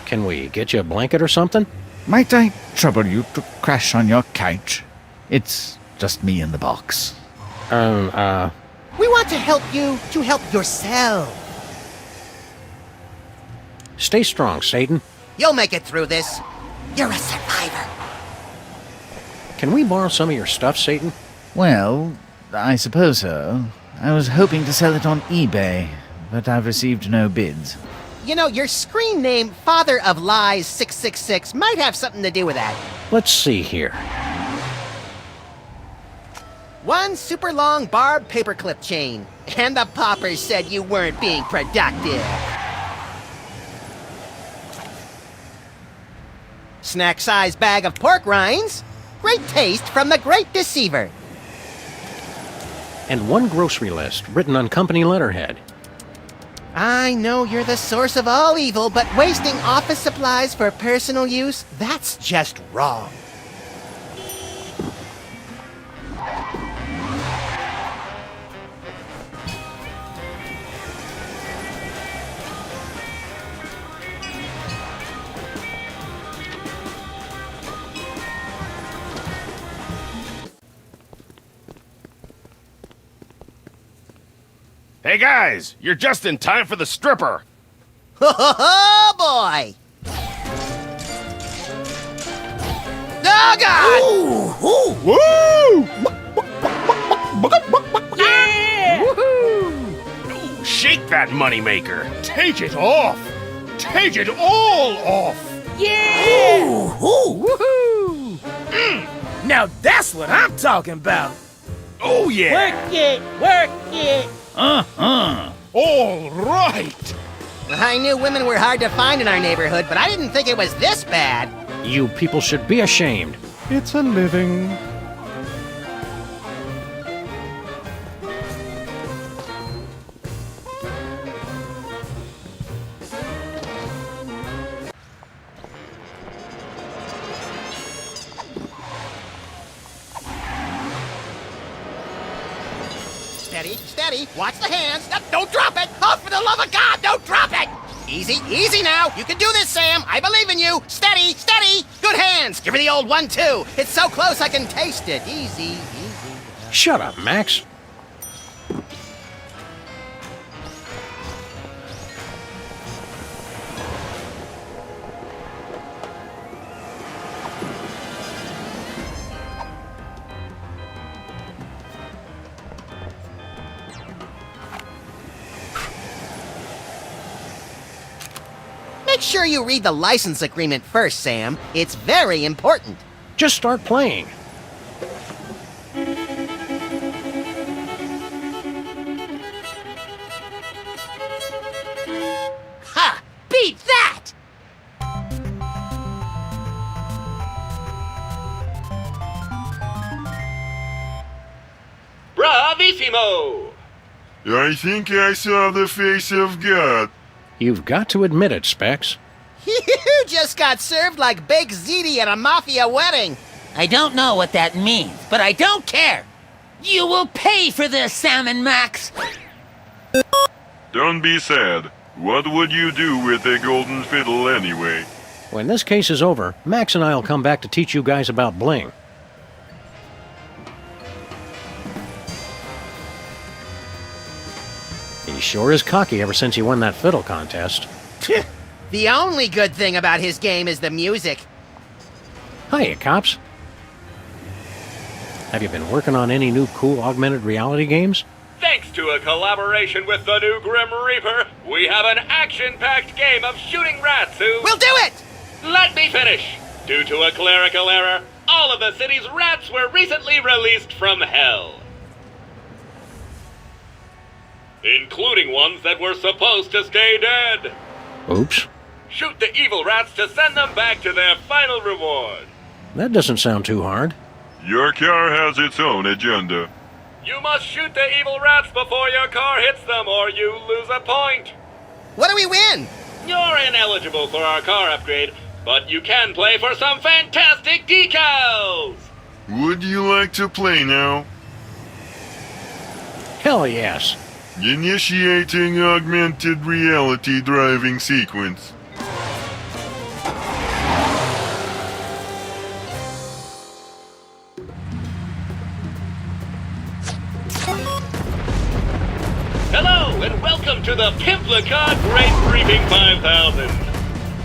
Can we get you a blanket or something? Might I trouble you to crash on your couch? It's just me in the box. We want to help you to help yourself. Stay strong, Satan. You'll make it through this. You're a survivor. Can we borrow some of your stuff, Satan? Well, I suppose so. I was hoping to sell it on eBay, but I've received no bids. You know, your screen name, Father of Lies 666, might have something to do with that. Let's see here. One super long barbed paperclip chain. And the poppers said you weren't being productive. Snack-sized bag of pork rinds. Great taste from the Great Deceiver. And one grocery list written on company letterhead. I know you're the source of all evil, but wasting office supplies for personal use, that's just wrong. Hey guys, you're just in time for the stripper. Oh boy! Oh God! Ooh! Woo! Yeah! Woohoo! Shake that moneymaker. Take it off. Take it all off. Yeah! Ooh! Woohoo! Now that's what I'm talking about. Oh yeah! Work it! Work it! All right. I knew women were hard to find in our neighborhood, but I didn't think it was this bad. You people should be ashamed. It's a living. Steady, steady. Watch the hands. Don't drop it. Oh, for the love of God, don't drop it. Easy, easy now. You can do this, Sam. I believe in you. Steady, steady. Good hands. Give me the old 1-2. It's so close I can taste it. Easy, easy. Shut up, Max. Make sure you read the license agreement first, Sam. It's very important. Just start playing. Ha! Beat that! Bravissimo! I think I saw the face of God. You've got to admit it, Specs. You just got served like baked ziti at a mafia wedding. I don't know what that means, but I don't care. You will pay for this, Sam and Max. Don't be sad. What would you do with a golden fiddle anyway? When this case is over, Max and I'll come back to teach you guys about bling. He sure is cocky ever since he won that fiddle contest. The only good thing about his game is the music. Hiya, cops. Have you been working on any new cool augmented reality games? Thanks to a collaboration with the new Grim Reaper, we have an action-packed game of shooting rats who... We'll do it! Let me finish. Due to a clerical error, all of the city's rats were recently released from hell. including ones that were supposed to stay dead. Oops. Shoot the evil rats to send them back to their final reward. That doesn't sound too hard. Your car has its own agenda. You must shoot the evil rats before your car hits them, or you lose a point. What do we win? You're ineligible for our car upgrade, but you can play for some fantastic decals! Would you like to play now? Hell yes. Initiating augmented reality driving sequence. Hello, and welcome to the Pimplica Great Briefing 5000.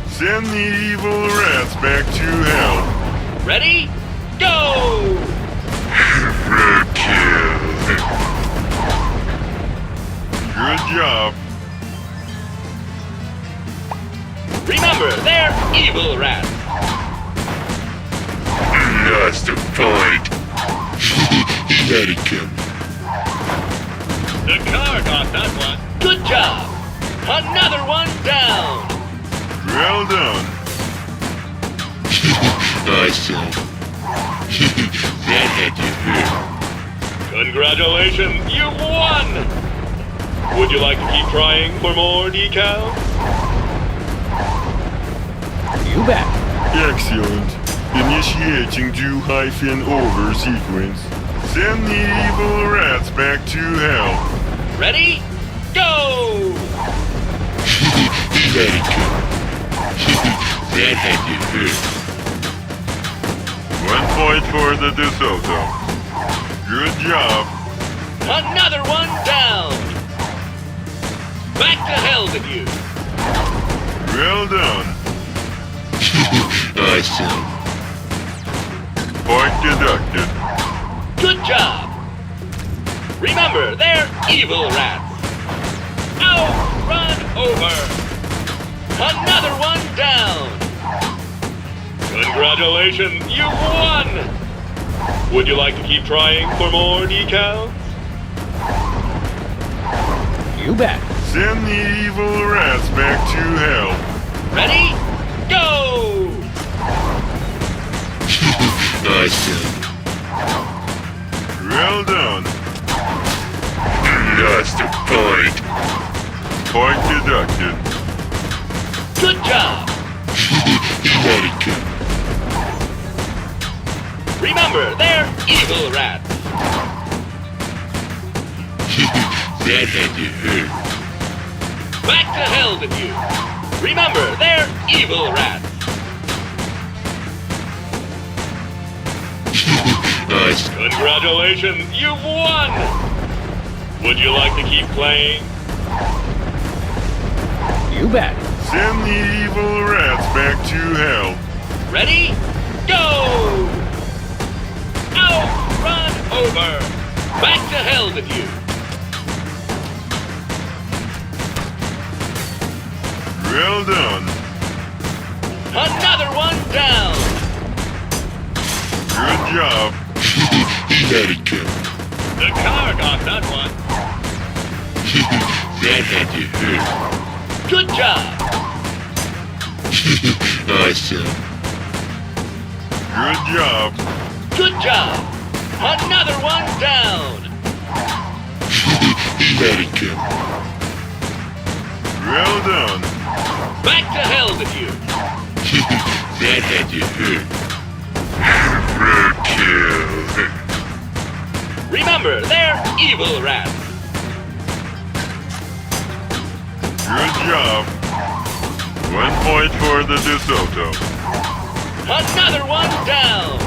Send the evil rats back to hell. Ready? Go! Good job. Remember, they're evil rats. That's the point. He had it coming. The car got that one. Good job. Another one down. Well done. Awesome. That had to hurt. Congratulations, you won! Would you like to keep trying for more decals? You bet. Excellent. Initiating do-over sequence. Send the evil rats back to hell. Ready? Go! Let it go. That had to hurt. 1 point for the DeSoto. Good job. Another one down. Back to hell with you. Well done. Awesome. Point deducted. Good job. Remember, they're evil rats. Out, run over. Another one down. Congratulations, you won. Would you like to keep trying for more decals? You bet. Send the evil rats back to hell. Ready? Go! Awesome. Well done. That's the point. Point deducted. Good job. Let it go. Remember, they're evil rats. That had to hurt. Back to hell with you. Remember, they're evil rats. Nice. Congratulations, you've won! Would you like to keep playing? You bet. Send the evil rats back to hell. Ready? Go! Out! Run over! Back to hell with you. Well done. Another one down. Good job. Let it go. The car got that one. That had to hurt. Good job. Awesome. Good job. Good job. Another one down. Let it go. Well done. Back to hell with you. That had to hurt. Remember, they're evil rats. Good job. 1 point for the DeSoto. Another one down.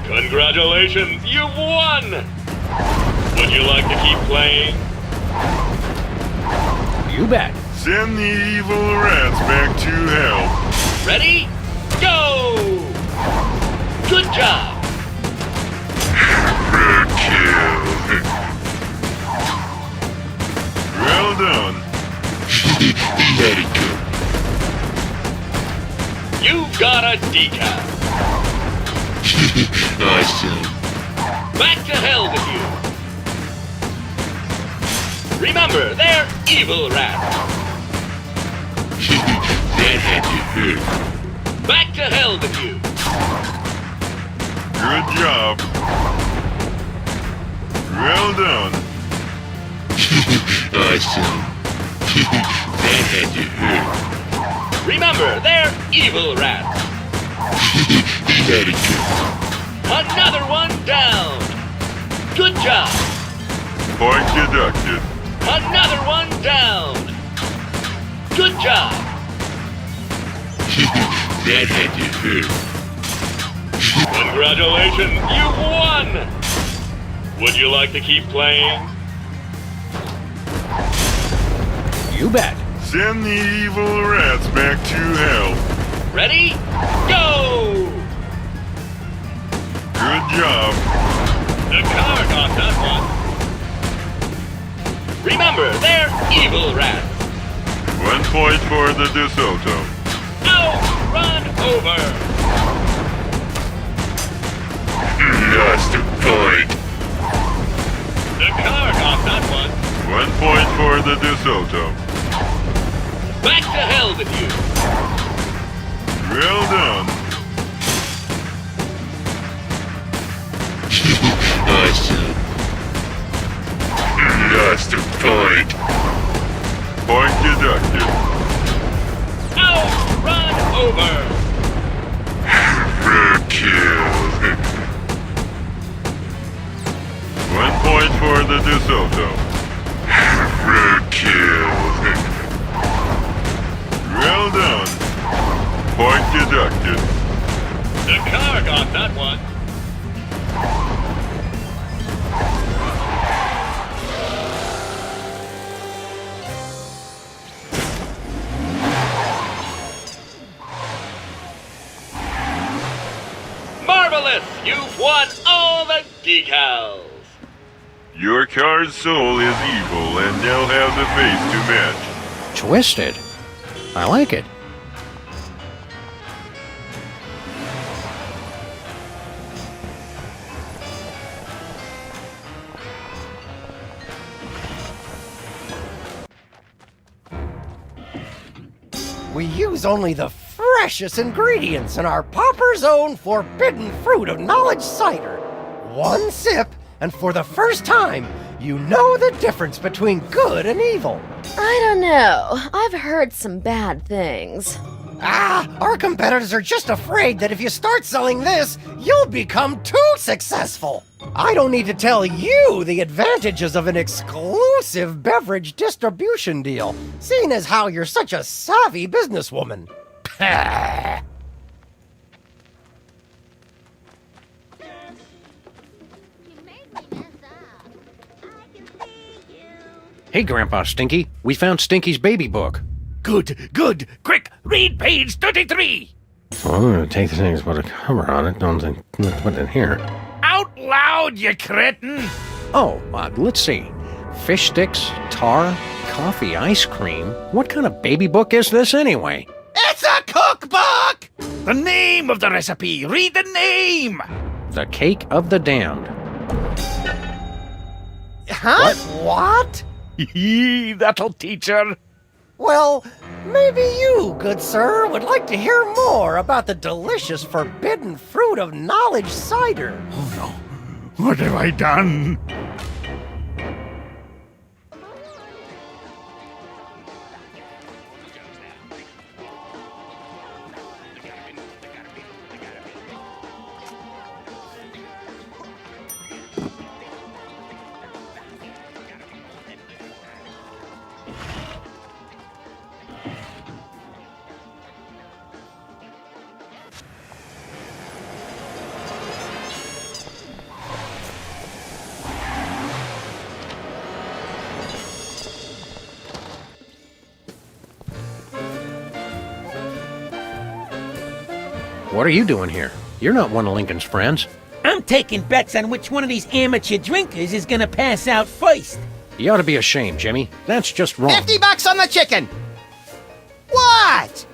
Congratulations, you've won. Would you like to keep playing? You bet. Send the evil rats back to hell. Ready? Go! Good job. Well done. Let it go. You've got a decal. Awesome. Back to hell with you. Remember, they're evil rats. That had you hurt. Back to hell with you. Good job. Well done. Awesome. That had you hurt. Remember, they're evil rats. Very good. Another one down. Good job. Point deducted. Another one down. Good job. That had you hurt. Congratulations, you've won. Would you like to keep playing? You bet. Send the evil rats back to hell. Ready? Go! Good job. The car got that one. Remember, they're evil rats. 1 point for the DeSoto. Out! Run over! Lost a point. The car got that one. 1 point for the DeSoto. Back to hell with you. Well done. Awesome. Lost a point. Point deducted. Out! Run over! Kill. 1 point for the DeSoto. Kill. Well done. Point deducted. The car got that one. Marvelous! You've won all the decals. Your car's soul is evil and now has a face to match. Twisted. I like it. We use only the freshest ingredients in our Popper's Own Forbidden Fruit of Knowledge cider. 1 sip, and for the first time, you know the difference between good and evil. I don't know. I've heard some bad things. Our competitors are just afraid that if you start selling this, you'll become too successful. I don't need to tell you the advantages of an exclusive beverage distribution deal, seeing as how you're such a savvy businesswoman. Hey, Grandpa Stinky. We found Stinky's baby book. Good, good. Quick, read page 33. Well, I'm going to take the things with a cover on it. Don't think put it in here. Out loud, you cretin. Oh, let's see. Fish sticks, tar, coffee, ice cream. What kind of baby book is this anyway? It's a cookbook! The name of the recipe. Read the name. The Cake of the Damned. Huh? What? That'll teach her. Well, maybe you, good sir, would like to hear more about the delicious Forbidden Fruit of Knowledge cider. Oh no. What have I done? What are you doing here? You're not one of Lincoln's friends. I'm taking bets on which one of these amateur drinkers is gonna pass out first. You ought to be ashamed, Jimmy. That's just wrong. $50 on the chicken! What?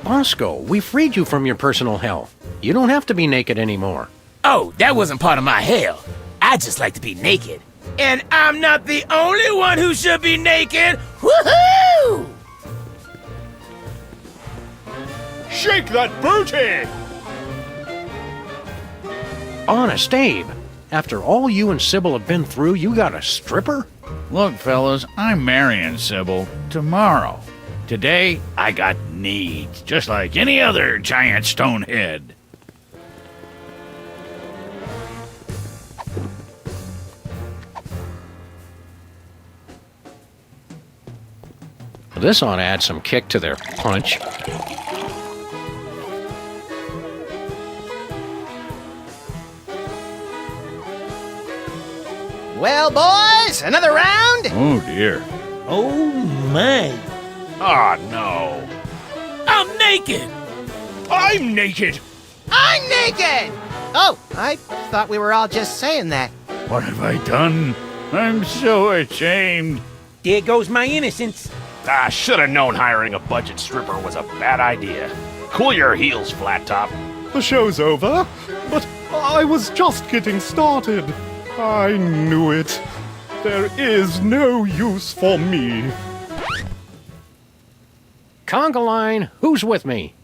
Bosco, we freed you from your personal hell. You don't have to be naked anymore. Oh, that wasn't part of my hell. I just like to be naked. And I'm not the only one who should be naked! Woohoo! Shake that booty! Honest, Abe. After all you and Sybil have been through, you got a stripper? Look, fellas, I'm marrying Sybil tomorrow. Today, I got needs, just like any other giant stonehead. This ought to add some kick to their punch. Well, boys, another round? Oh, dear. Oh, my. Oh, no. I'm naked! I'm naked! I'm naked! Oh, I thought we were all just saying that. What have I done? I'm so ashamed. There goes my innocence. I should have known hiring a budget stripper was a bad idea. Cool your heels, Flat Top. The show's over, but I was just getting started. I knew it. There is no use for me. Conga line, who's with me?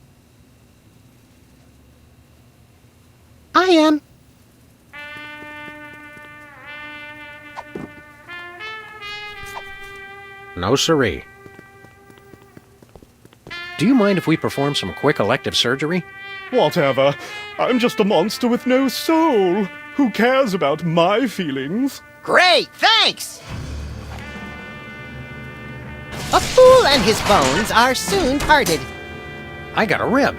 I am. No siree. Do you mind if we perform some quick elective surgery? Whatever. I'm just a monster with no soul. Who cares about my feelings? Great, thanks! A fool and his bones are soon parted. I got a rib.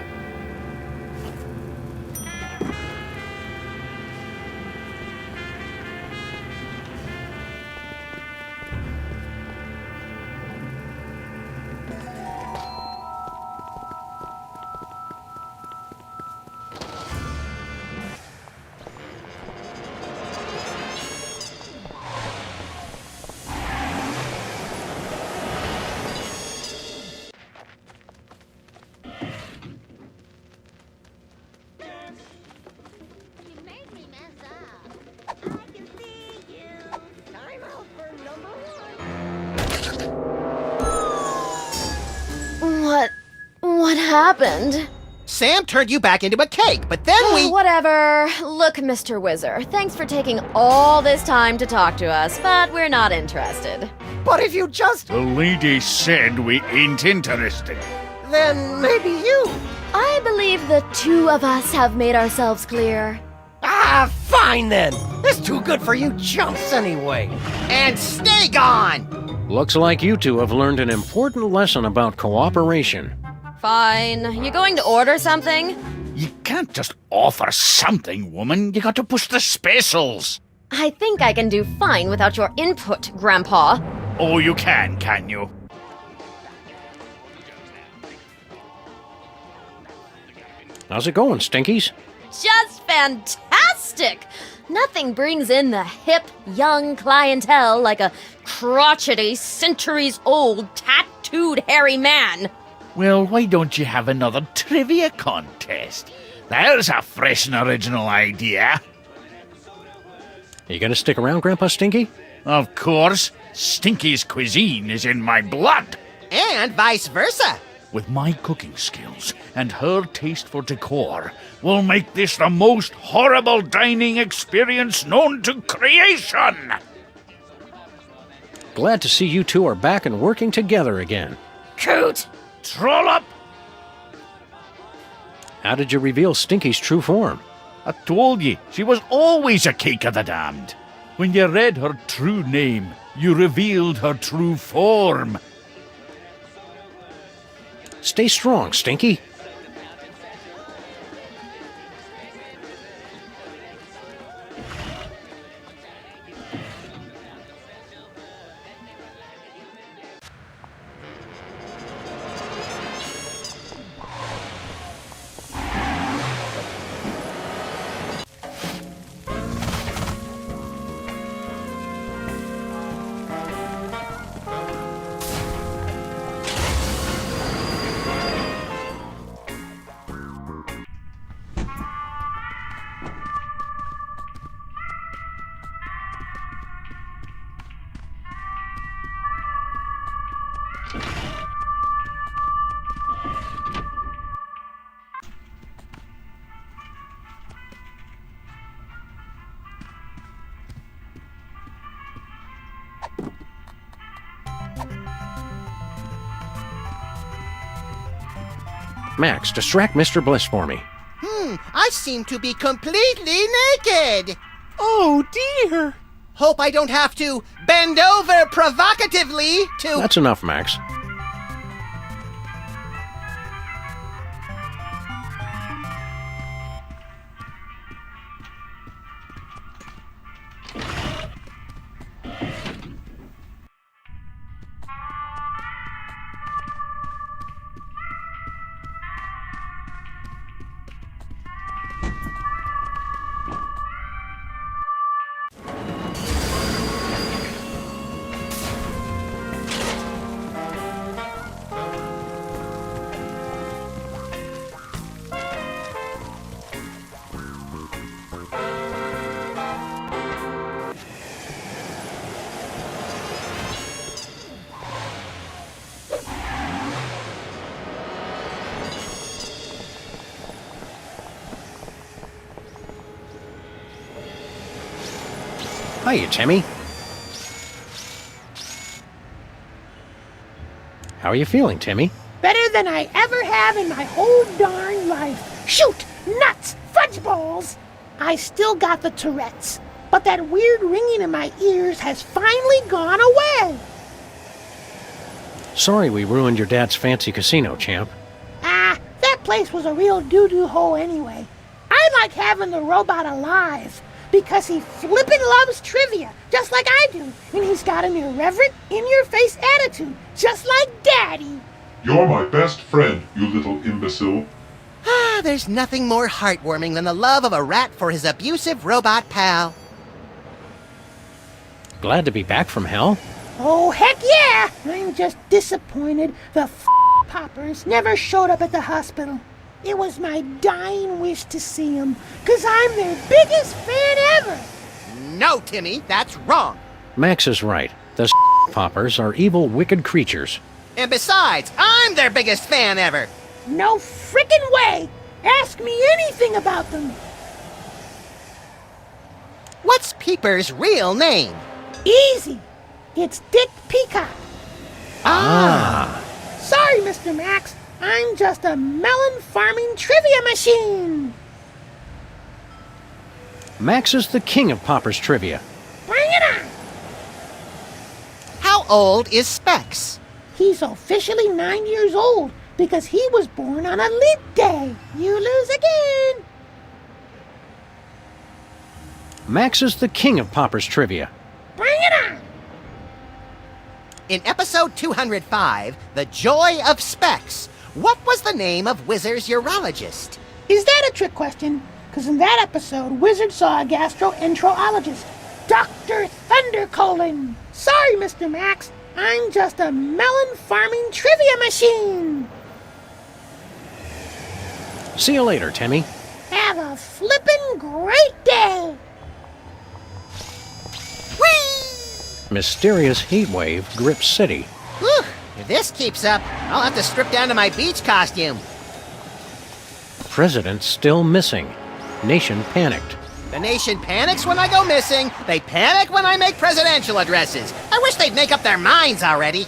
What happened? Sam turned you back into a cake, but then we... Whatever. Look, Mr. Whizzer, thanks for taking all this time to talk to us, but we're not interested. But if you just... The lady said we ain't interested. Then maybe you... I believe the two of us have made ourselves clear. Ah, fine then. It's too good for you chumps anyway. And stay gone! Looks like you two have learned an important lesson about cooperation. Fine. You going to order something? You can't just offer something, woman. You got to push the specials. I think I can do fine without your input, Grandpa. Oh, you can you? How's it going, Stinkies? Just fantastic! Nothing brings in the hip, young clientele like a crotchety, centuries-old, tattooed, hairy man. Well, why don't you have another trivia contest? There's a fresh and original idea. You gonna stick around, Grandpa Stinky? Of course. Stinky's cuisine is in my blood. And vice versa. With my cooking skills and her taste for decor, we'll make this the most horrible dining experience known to creation. Glad to see you two are back and working together again. Coot! Troll up! How did you reveal Stinky's true form? I told you, she was always a cake of the damned. When you read her true name, you revealed her true form. Stay strong, Stinky. Max, distract Mr. Bliss for me. I seem to be completely naked. Oh, dear. Hope I don't have to bend over provocatively to... That's enough, Max. Hiya, Timmy. How are you feeling, Timmy? Better than I ever have in my whole darn life. Shoot! Nuts! Fudge balls! I still got the Tourette's, but that weird ringing in my ears has finally gone away. Sorry we ruined your dad's fancy casino, champ. That place was a real doo-doo hole anyway. I like having the robot alive, because he flippin' loves trivia, just like I do, and he's got an irreverent, in-your-face attitude, just like Daddy. You're my best friend, you little imbecile. There's nothing more heartwarming than the love of a rat for his abusive robot pal. Glad to be back from hell. Oh, heck yeah! I'm just disappointed the poppers never showed up at the hospital. It was my dying wish to see them, 'cause I'm their biggest fan ever. No, Timmy, that's wrong. Max is right. The poppers are evil, wicked creatures. And besides, I'm their biggest fan ever. No frickin' way! Ask me anything about them. What's Peeper's real name? Easy. It's Dick Peacock. Ah. Sorry, Mr. Max. I'm just a melon farming trivia machine. Max is the king of Popper's trivia. Bring it on. How old is Specs? He's officially 9 years old because he was born on a leap day. You lose again. Max is the king of Popper's trivia. Bring it on. In episode 205, The Joy of Specs, what was the name of Wizard's urologist? Is that a trick question? Because in that episode, Wizard saw a gastroenterologist, Dr. Thundercolon. Sorry, Mr. Max. I'm just a melon farming trivia machine. See you later, Timmy. Have a flippin' great day. Mysterious heat wave grips city. Whew, if this keeps up, I'll have to strip down to my beach costume. President still missing. Nation panicked. The nation panics when I go missing. They panic when I make presidential addresses. I wish they'd make up their minds already.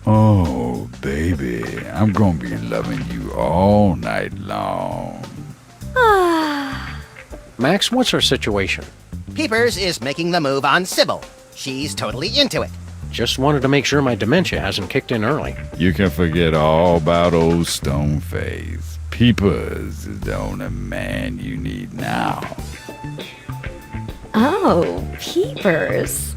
Oh, baby, I'm gonna be loving you all night long. Max, what's our situation? Peepers is making the move on Sybil. She's totally into it. Just wanted to make sure my dementia hasn't kicked in early. You can forget all about old Stoneface. Peepers is the only man you need now. Oh, Peepers.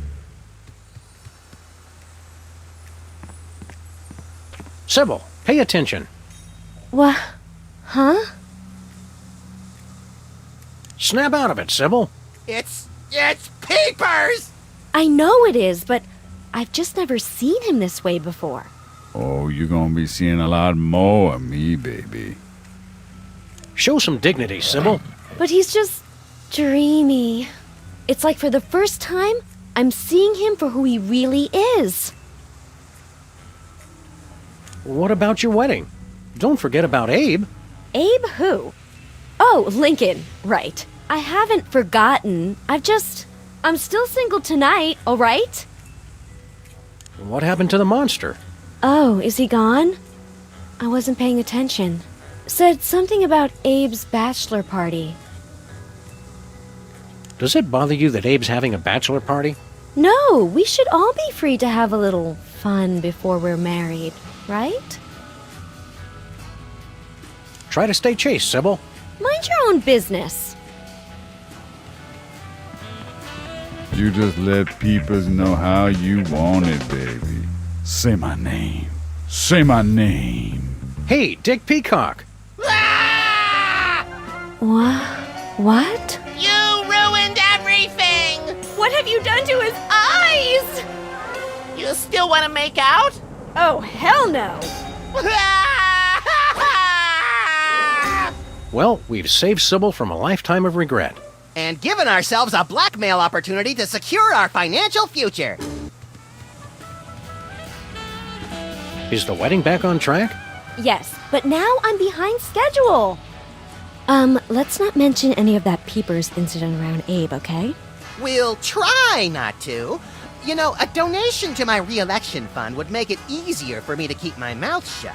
Sybil, pay attention. What? Huh? Snap out of it, Sybil. It's Peepers! I know it is, but I've just never seen him this way before. Oh, you're gonna be seeing a lot more of me, baby. Show some dignity, Sybil. But he's just dreamy. It's like for the first time, I'm seeing him for who he really is. What about your wedding? Don't forget about Abe. Abe who? Oh, Lincoln. Right. I haven't forgotten. I'm still single tonight, all right? What happened to the monster? Oh, is he gone? I wasn't paying attention. Said something about Abe's bachelor party. Does it bother you that Abe's having a bachelor party? No, we should all be free to have a little fun before we're married, right? Try to stay chaste, Sybil. Mind your own business. You just let peepers know how you want it, baby. Say my name. Say my name. Hey, Dick Peacock. What? You ruined everything! What have you done to his eyes? You still want to make out? Oh, hell no. Well, we've saved Sybil from a lifetime of regret. And given ourselves a blackmail opportunity to secure our financial future. Is the wedding back on track? Yes, but now I'm behind schedule. Let's not mention any of that Peepers incident around Abe, okay? We'll try not to. You know, a donation to my re-election fund would make it easier for me to keep my mouth shut.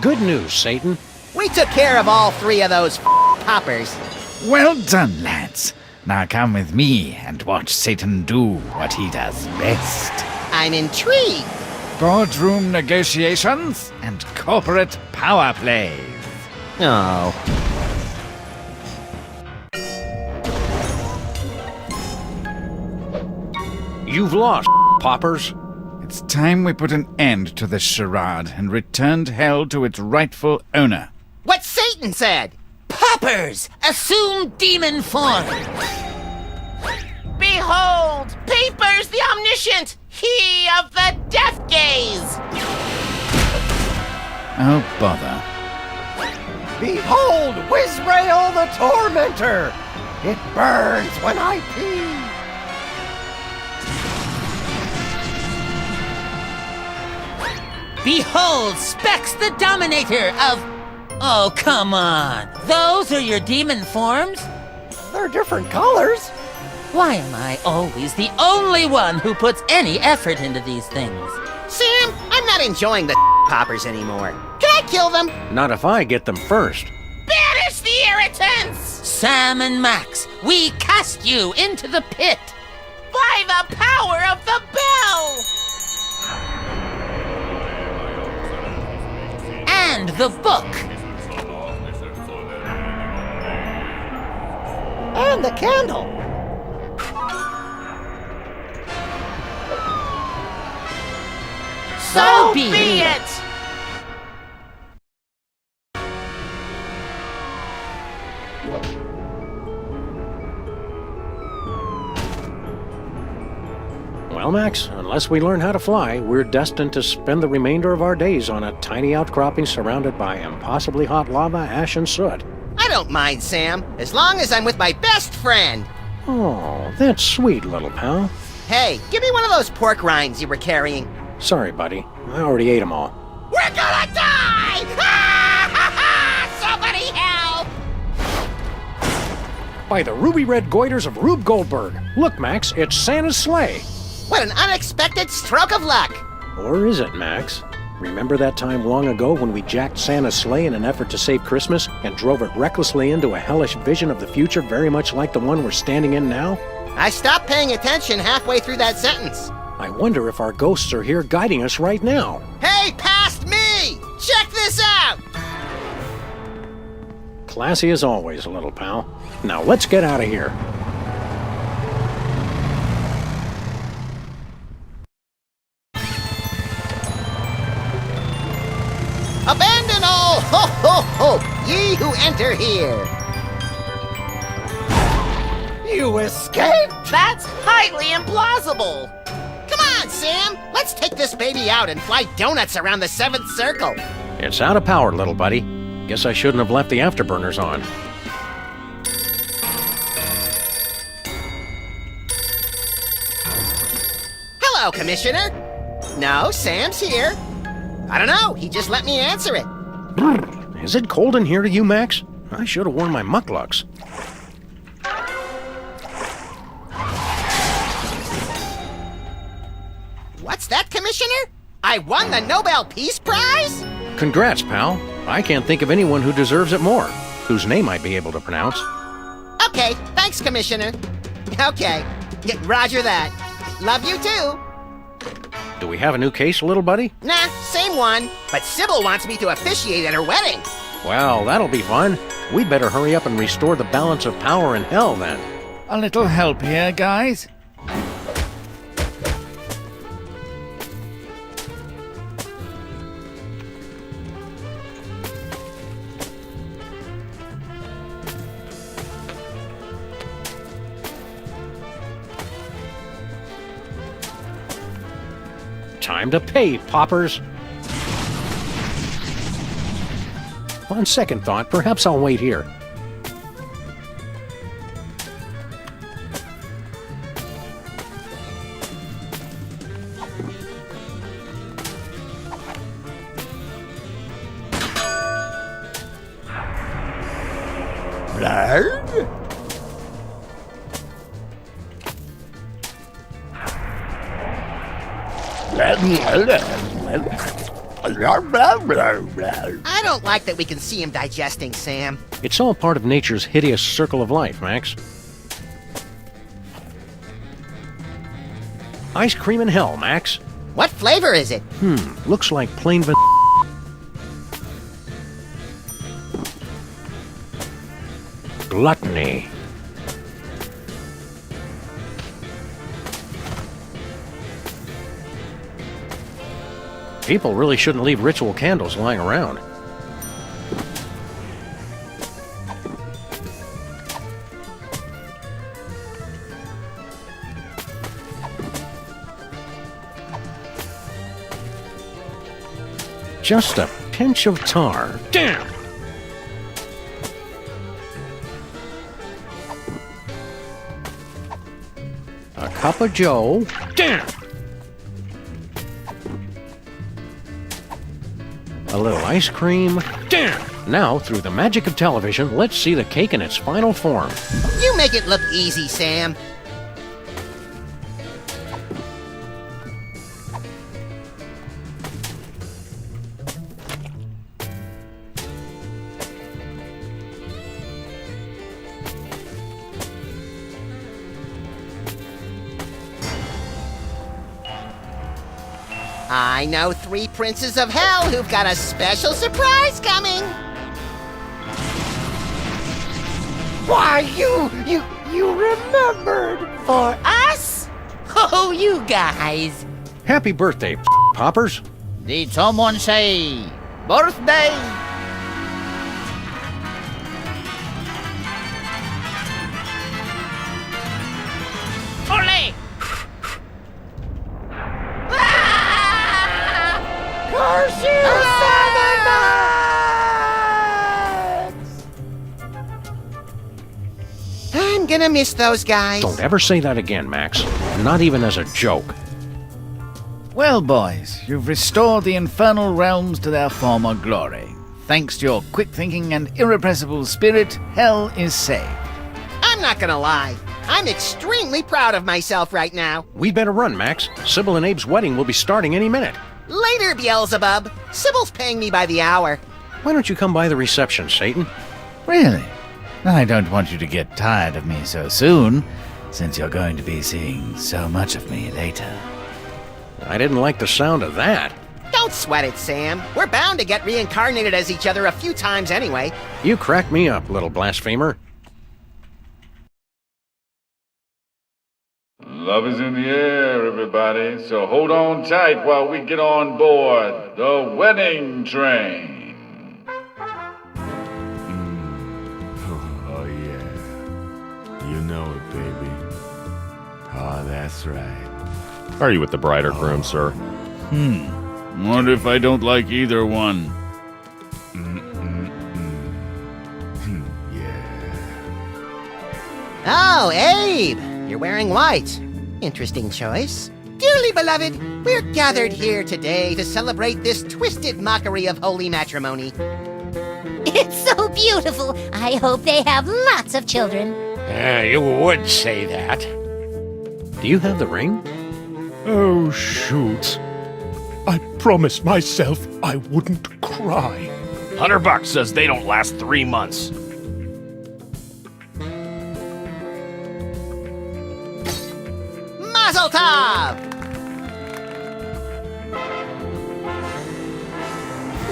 Good news, Satan. We took care of all 3 of those poppers. Well done, lads. Now come with me and watch Satan do what he does best. I'm intrigued. Boardroom negotiations and corporate power plays. Oh. You've lost, poppers. It's time we put an end to this charade and returned hell to its rightful owner. What Satan said! Poppers! Assume demon form! Behold, Peepers the Omniscient, he of the death gaze! Oh, bother. Behold, Wizrael the Tormentor! It burns when I pee! Behold, Specs the Dominator of... Oh, come on. Those are your demon forms? They're different colors. Why am I always the only one who puts any effort into these things? Sam, I'm not enjoying the poppers anymore. Can I kill them? Not if I get them first. Banish the irritants! Sam and Max, we cast you into the pit! By the power of the bell! And the book! And the candle! So be it! Well, Max, unless we learn how to fly, we're destined to spend the remainder of our days on a tiny outcropping surrounded by impossibly hot lava, ash, and soot. I don't mind, Sam, as long as I'm with my best friend. Oh, that's sweet, little pal. Hey, give me one of those pork rinds you were carrying. Sorry, buddy. I already ate them all. We're gonna die! Somebody help! By the ruby red goiters of Rube Goldberg. Look, Max, it's Santa's sleigh. What an unexpected stroke of luck! Or is it, Max? Remember that time long ago when we jacked Santa's sleigh in an effort to save Christmas and drove it recklessly into a hellish vision of the future very much like the one we're standing in now? I stopped paying attention halfway through that sentence. I wonder if our ghosts are here guiding us right now. Hey, past me! Check this out! Classy as always, little pal. Now let's get out of here. Abandon all hope, ye who enter here. You escaped? That's highly implausible. Come on, Sam. Let's take this baby out and fly donuts around the 7th circle. It's out of power, little buddy. Guess I shouldn't have left the afterburners on. Hello, Commissioner. No, Sam's here. I don't know. He just let me answer it. Is it cold in here to you, Max? I should have worn my mucklucks. What's that, Commissioner? I won the Nobel Peace Prize? Congrats, pal. I can't think of anyone who deserves it more, whose name I'd be able to pronounce. Okay, thanks, Commissioner. Okay, yeah, roger that. Love you too. Do we have a new case, little buddy? Nah, same one. But Sybil wants me to officiate at her wedding. Well, that'll be fun. We'd better hurry up and restore the balance of power in hell, then. A little help here, guys? Time to pay, poppers. On second thought, perhaps I'll wait here. I don't like that we can see him digesting, Sam. It's all part of nature's hideous circle of life, Max. Ice cream in hell, Max. What flavor is it? Looks like plain gluttony. People really shouldn't leave ritual candles lying around. Just a pinch of tar. Damn! A cup of joe. Damn! A little ice cream. Damn! Now, through the magic of television, let's see the cake in its final form. You make it look easy, Sam. I know 3 princes of hell who've got a special surprise coming. Why, you remembered for us? Oh, you guys. Happy birthday, poppers. Did someone say birthday? Ole! Curse you, I'm gonna miss those guys. Don't ever say that again, Max. Not even as a joke. Well, boys, you've restored the infernal realms to their former glory. Thanks to your quick thinking and irrepressible spirit, hell is saved. I'm not gonna lie. I'm extremely proud of myself right now. We'd better run, Max. Sybil and Abe's wedding will be starting any minute. Later, Beelzebub. Sybil's paying me by the hour. Why don't you come by the reception, Satan? Really? I don't want you to get tired of me so soon, since you're going to be seeing so much of me later. I didn't like the sound of that. Don't sweat it, Sam. We're bound to get reincarnated as each other a few times anyway. You crack me up, little blasphemer. Love is in the air, everybody, so hold on tight while we get on board the wedding train. Oh, yeah. You know it, baby. Oh, that's right. Are you with the bride or groom, sir? What if I don't like either one? Oh, Abe! You're wearing white. Interesting choice. Do Dearly beloved, we're gathered here today to celebrate this twisted mockery of holy matrimony. It's so beautiful. I hope they have lots of children. You would say that. Do you have the ring? Oh, shoot. I promised myself I wouldn't cry. $100 says they don't last 3 months. Mazel tov!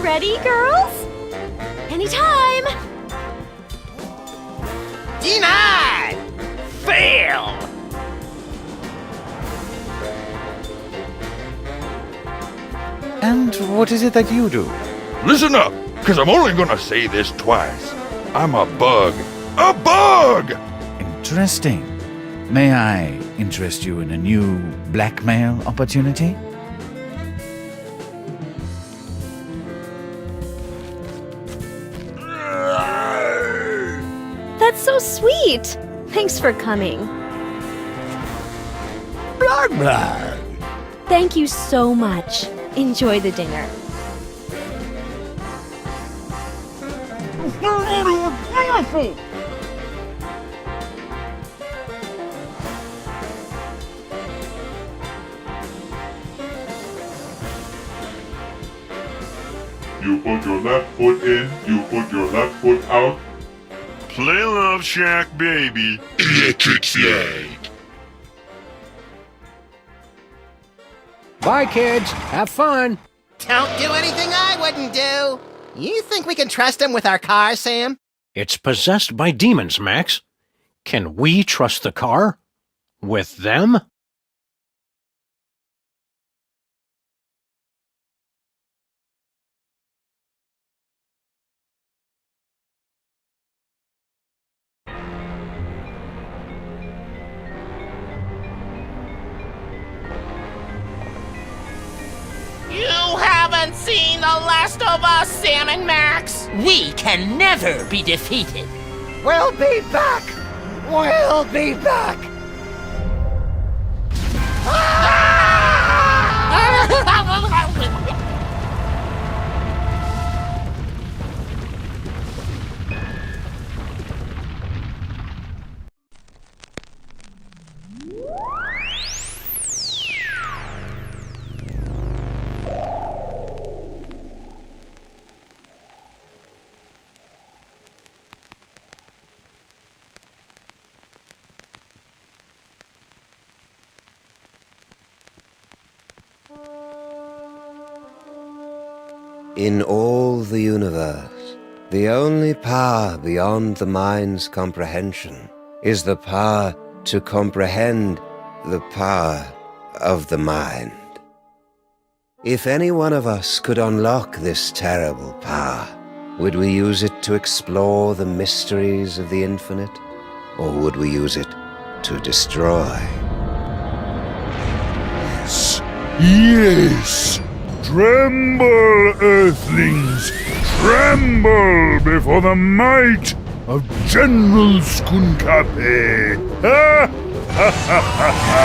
Ready, girls? Anytime! Denied! Fail! And what is it that you do? Listen up, because I'm only gonna say this twice. I'm a bug. A bug! Interesting. May I interest you in a new blackmail opportunity? That's so sweet! Thanks for coming. Blah, blah. Thank you so much. Enjoy the dinner. You put your left foot in, you put your left foot out. Play Love Shack, baby. Electric slide. Bye, kids. Have fun. Don't do anything I wouldn't do. You think we can trust him with our car, Sam? It's possessed by demons, Max. Can we trust the car? With them? You haven't seen the last of us, Sam and Max. We can never be defeated. We'll be back! We'll be back! In all the universe, the only power beyond the mind's comprehension is the power to comprehend the power of the mind. If any one of us could unlock this terrible power, would we use it to explore the mysteries of the infinite, or would we use it to destroy? Yes! Tremble, Earthlings! Tremble before the might of General Skunkape! Ha ha ha ha ha!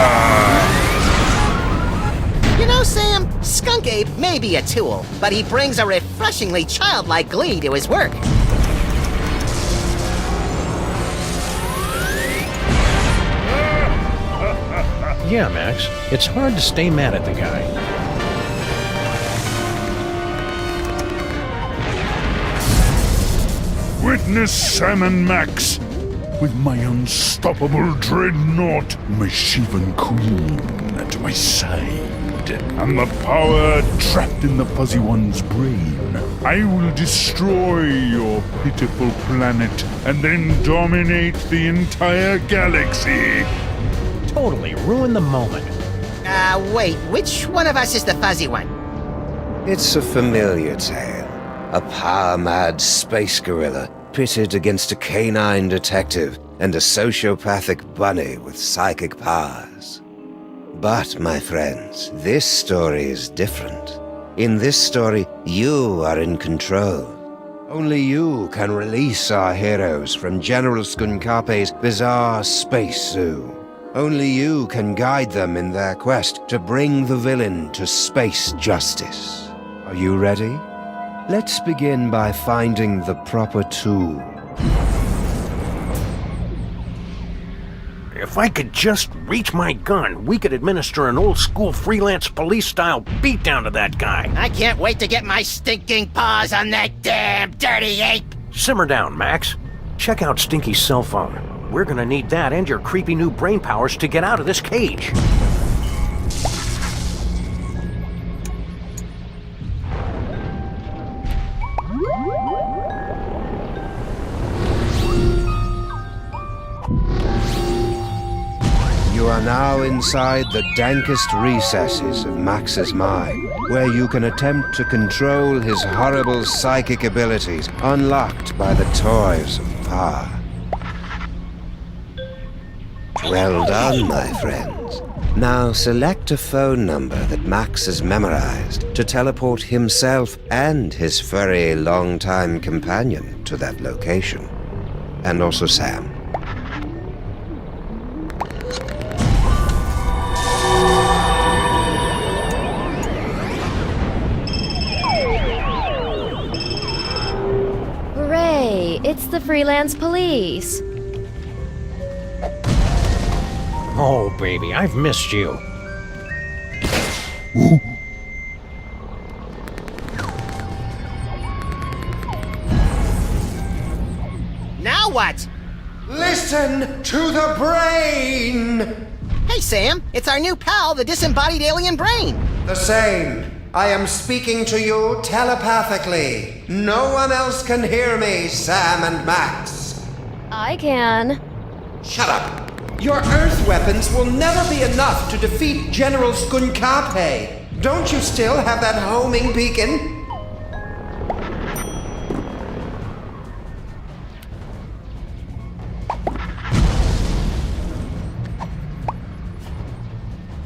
You know, Sam, Skunk Ape may be a tool, but he brings a refreshingly childlike glee to his work. Yeah, Max. It's hard to stay mad at the guy. Witness Sam and Max with my unstoppable dreadnought, my Shivan Queen at my side, and the power trapped in the Fuzzy One's brain. I will destroy your pitiful planet and then dominate the entire galaxy. Totally ruin the moment. Wait, which one of us is the fuzzy one? It's a familiar tale. A power-mad space gorilla pitted against a canine detective and a sociopathic bunny with psychic powers. But, my friends, this story is different. In this story, you are in control. Only you can release our heroes from General Skunkape's bizarre space zoo. Only you can guide them in their quest to bring the villain to space justice. Are you ready? Let's begin by finding the proper tool. If I could just reach my gun, we could administer an old-school Freelance Police-style beatdown to that guy. I can't wait to get my stinking paws on that damn dirty ape! Simmer down, Max. Check out Stinky's cell phone. We're gonna need that and your creepy new brain powers to get out of this cage. You are now inside the dankest recesses of Max's mind, where you can attempt to control his horrible psychic abilities unlocked by the toys of power. Well done, my friends. Now select a phone number that Max has memorized to teleport himself and his furry longtime companion to that location. And also Sam. Hooray! It's the Freelance Police. Oh, baby, I've missed you. Now what? Listen to the brain! Hey, Sam, it's our new pal, the disembodied alien brain. The same. I am speaking to you telepathically. No one else can hear me, Sam and Max. I can. Shut up. Your Earth weapons will never be enough to defeat General Skunkape. Don't you still have that homing beacon?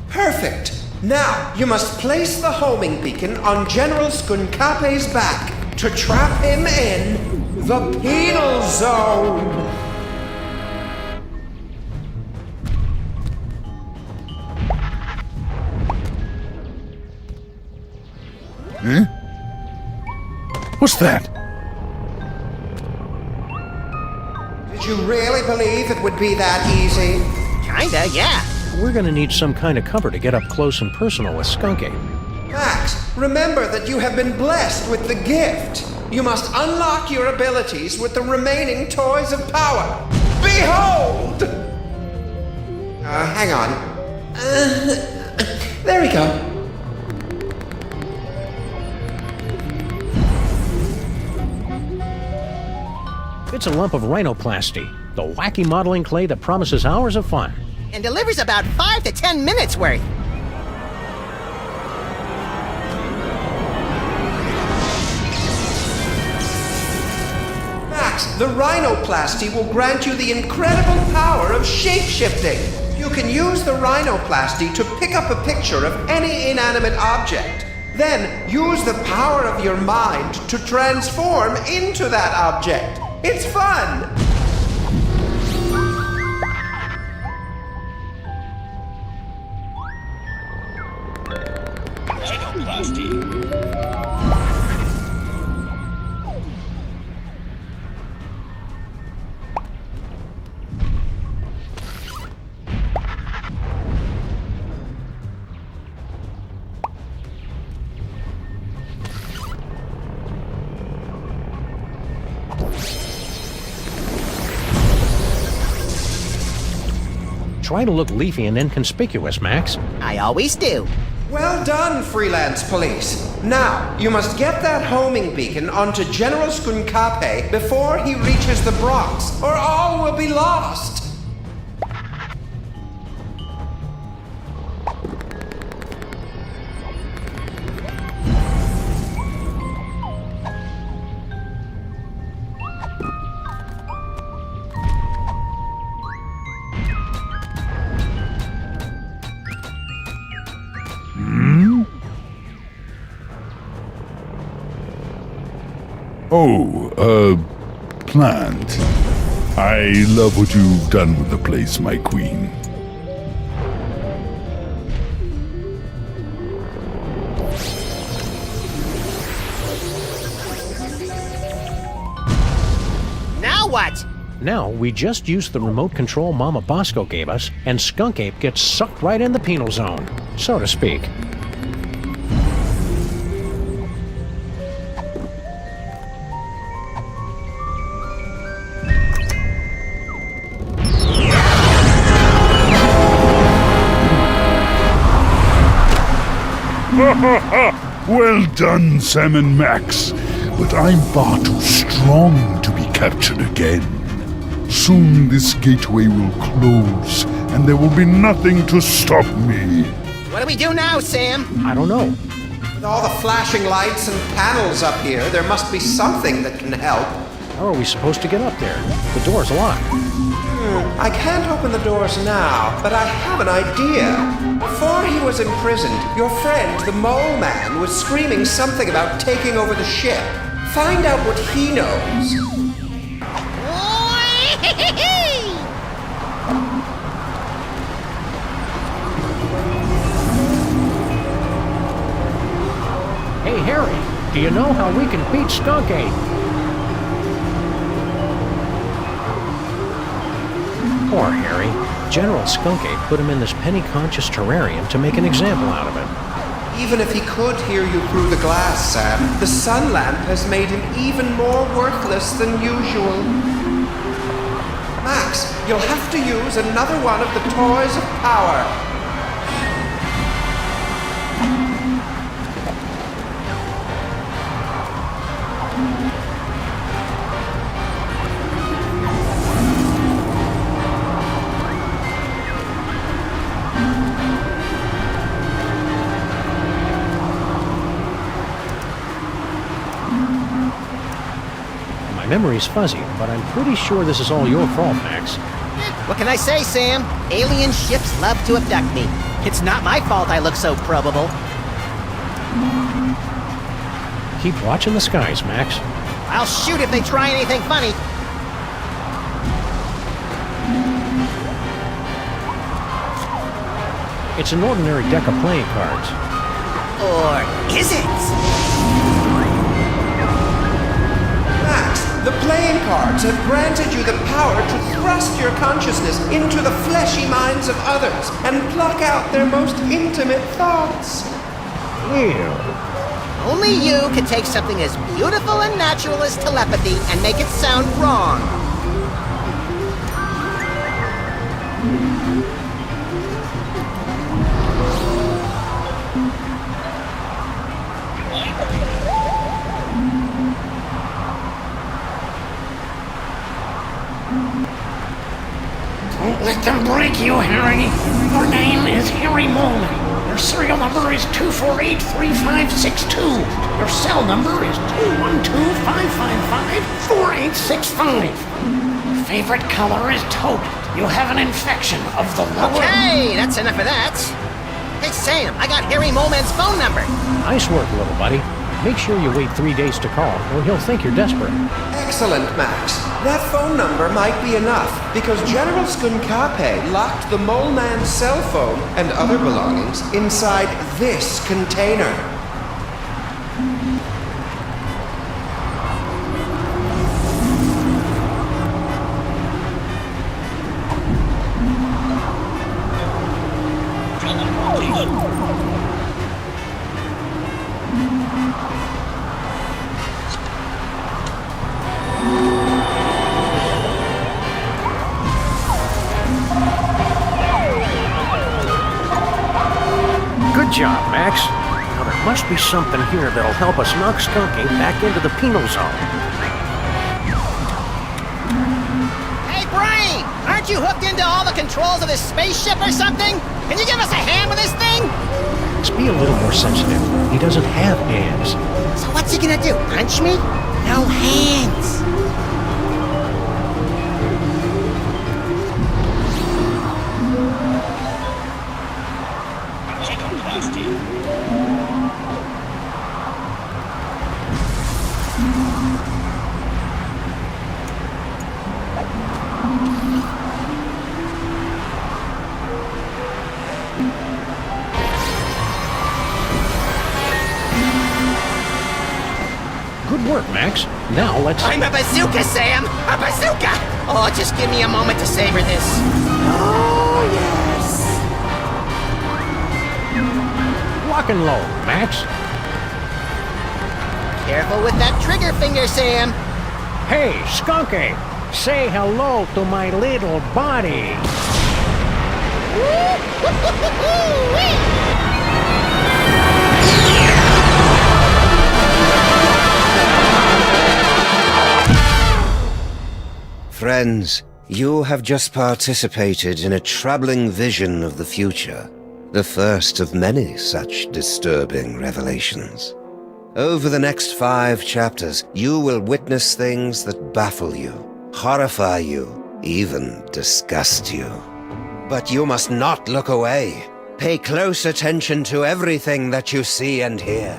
Perfect. Now, you must place the homing beacon on General Skunkape's back to trap him in the penal zone. Huh? What's that? Did you really believe it would be that easy? Kinda, yeah. We're gonna need some kind of cover to get up close and personal with Skunky. Max, remember that you have been blessed with the gift. You must unlock your abilities with the remaining toys of power. Behold! Hang on. There we go. It's a lump of rhinoplasty, the wacky modeling clay that promises hours of fun. And delivers about 5 to 10 minutes worth. Max, the rhinoplasty will grant you the incredible power of shape-shifting. You can use the rhinoplasty to pick up a picture of any inanimate object. Then use the power of your mind to transform into that object. It's fun! Try to look leafy and inconspicuous, Max. I always do. Well done, Freelance Police. Now, you must get that homing beacon onto General Skunkape before he reaches the Bronx, or all will be lost. Plant. I love what you've done with the place, my queen. what? Now, we just use the remote control Mama Bosco gave us, and Skunk Ape gets sucked right in the penal zone, so to speak. Ha ha ha! Well done, Sam and Max. But I'm far too strong to be captured again. Soon this gateway will close, and there will be nothing to stop me. What do we do now, Sam? I don't know. With all the flashing lights and panels up here, there must be something that can help. How are we supposed to get up there? The door's locked. I can't open the doors now, but I have an idea. Before he was imprisoned, your friend, the Mole Man, was screaming something about taking over the ship. Find out what he knows. Hey, Harry, do you know how we can beat Skunk Ape? Poor Harry. General Skunk Ape put him in this penny-conscious terrarium to make an example out of him. Even if he could hear you through the glass, Sam, the sun lamp has made him even more worthless than usual. Max, you'll have to use another one of the toys of power. My memory's fuzzy, but I'm pretty sure this is all your fault, Max. What can I say, Sam? Alien ships love to abduct me. It's not my fault I look so probable. Keep watching the skies, Max. I'll shoot if they try anything funny. It's an ordinary deck of playing cards. Or is it? Max, the playing cards have granted you the power to thrust your consciousness into the fleshy minds of others and pluck out their most intimate thoughts. Ew. Only you can take something as beautiful and natural as telepathy and make it sound wrong. Don't let them break you, Harry. Your name is Harry Moley. Your serial number is 2483562. Your cell number is 212-555-4865. Your favorite color is taupe. You have an infection of the lower... Okay, that's enough of that. Hey, Sam, I got Harry Moleman's phone number. Nice work, little buddy. Make sure you wait 3 days to call, or he'll think you're desperate. Excellent, Max. That phone number might be enough, because General Skunkape locked the Mole Man's cell phone and other belongings inside this container. Good job, Max. Now there must be something here that'll help us knock Skunk Ape back into the penal zone. Hey, Brain! Aren't you hooked into all the controls of this spaceship or something? Can you give us a hand with this thing? Let's be a little more sensitive. He doesn't have hands. So what's he gonna do, punch me? No hands. Good work, Max. Now let's... I'm a bazooka, Sam! A bazooka! Oh, just give me a moment to savor this. Oh, yes! Lock and load, Max. Careful with that trigger finger, Sam. Hey, Skunky! Say hello to my little body. Friends, you have just participated in a troubling vision of the future, the first of many such disturbing revelations. Over the next 5 chapters, you will witness things that baffle you, horrify you, even disgust you. But you must not look away. Pay close attention to everything that you see and hear.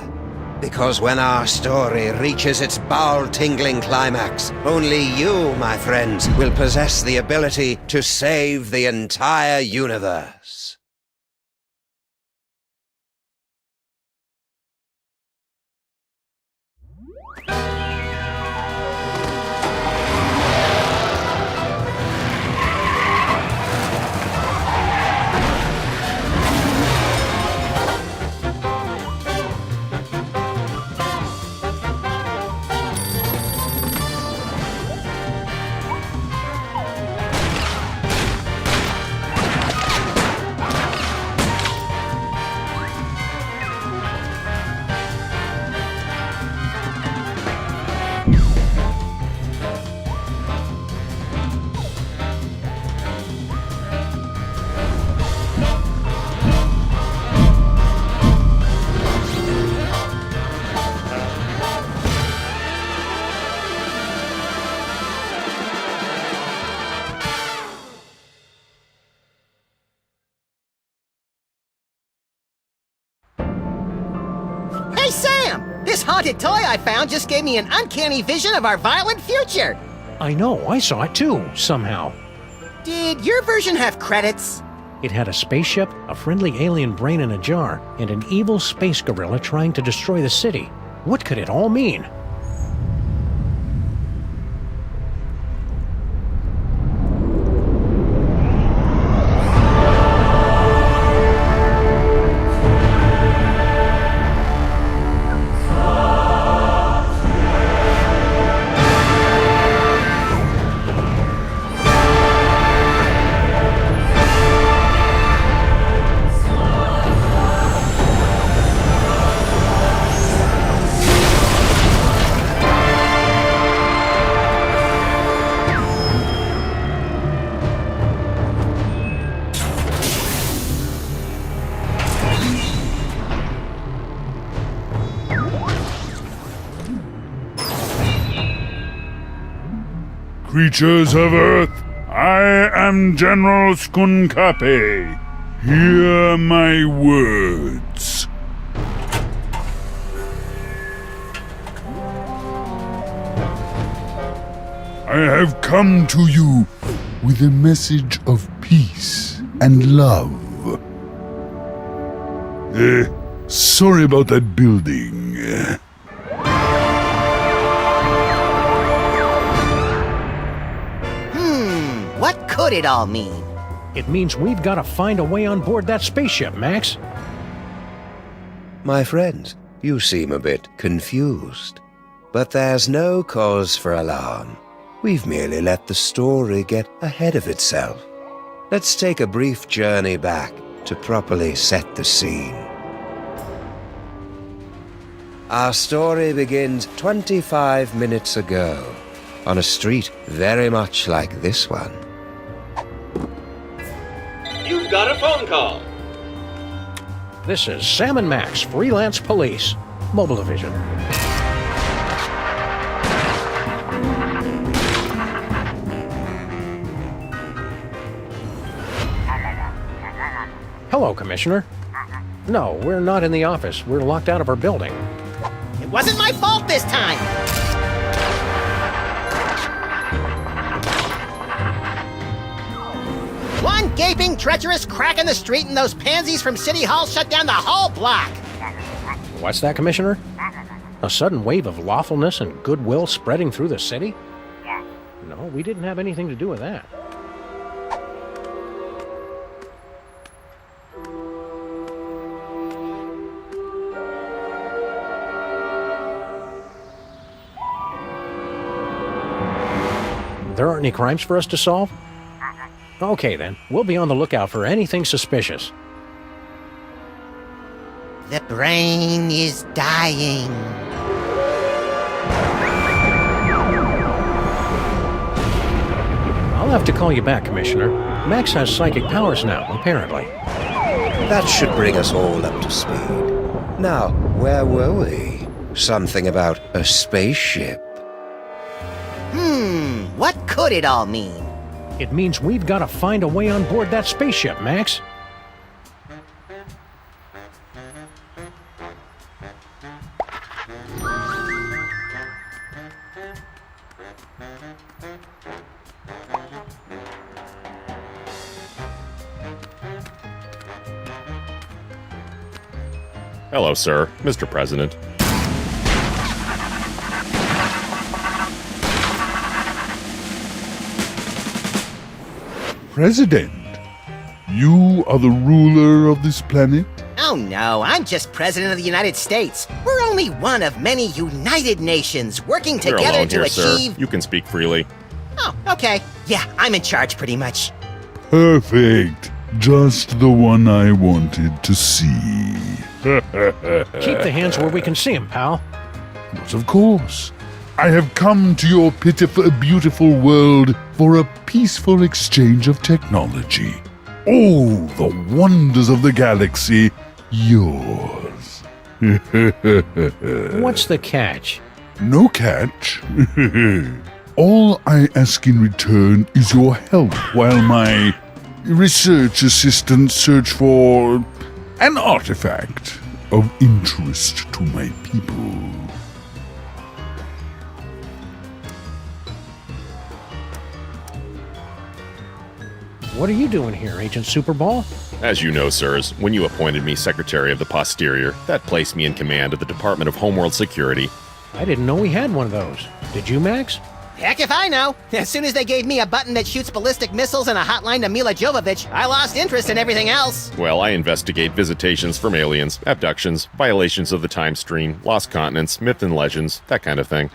Because when our story reaches its bowel-tingling climax, only you, my friends, will possess the ability to save the entire universe. Hey, Sam! This haunted toy I found just gave me an uncanny vision of our violent future. I know, I saw it too, somehow. Did your version have credits? It had a spaceship, a friendly alien brain in a jar, and an evil space gorilla trying to destroy the city. What could it all mean? Creatures of Earth, I am General Skunkape. Hear my words. I have come to you with a message of peace and love. Sorry about that building. What could it all mean? It means we've got to find a way on board that spaceship, Max. My friends, you seem a bit confused. But there's no cause for alarm. We've merely let the story get ahead of itself. Let's take a brief journey back to properly set the scene. Our story begins 25 minutes ago, on a street very much like this one. You've got a phone call. This is Sam and Max, Freelance Police, Mobile Division. Hello, Commissioner. No, we're not in the office. We're locked out of our building. It wasn't my fault this time! One gaping, treacherous crack in the street and those pansies from City Hall shut down the whole block! What's that, Commissioner? A sudden wave of lawfulness and goodwill spreading through the city? No, we didn't have anything to do with that. There aren't any crimes for us to solve? Okay then, we'll be on the lookout for anything suspicious. The brain is dying. I'll have to call you back, Commissioner. Max has psychic powers now, apparently. That should bring us all up to speed. Now, where were we? Something about a spaceship. What could it all mean? It means we've got to find a way on board that spaceship, Max. Hello, sir. Mr. President. President? You are the ruler of this planet? Oh no, I'm just President of the United States. We're only one of many united nations working You're together alone to here, achieve... sir. You can speak freely. Oh, okay. Yeah, I'm in charge pretty much. Perfect. Just the one I wanted to see. Keep the hands where we can see them, pal. But of course. I have come to your pitiful, beautiful world for a peaceful exchange of technology. All the wonders of the galaxy, yours. What's the catch? No catch. All I ask in return is your help while my research assistants search for an artifact of interest to my people. What are you doing here, Agent Superball? As you know, sirs, when you appointed me Secretary of the Posterior, that placed me in command of the Department of Homeworld Security. I didn't know we had one of those. Did you, Max? Heck if I know. As soon as they gave me a button that shoots ballistic missiles and a hotline to Mila Jovovich, I lost interest in everything else. Well, I investigate visitations from aliens, abductions, violations of the time stream, lost continents, myth and legends, that kind of thing.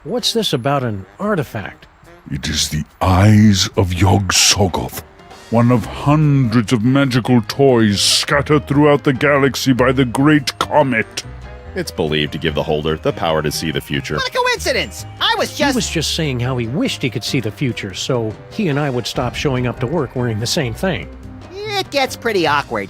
What's this about an artifact? It is the eyes of Yog-Sothoth, one of hundreds of magical toys scattered throughout the galaxy by the Great Comet. It's believed to give the holder the power to see the future. What a coincidence! He was just saying how he wished he could see the future, so he and I would stop showing up to work wearing the same thing. It gets pretty awkward.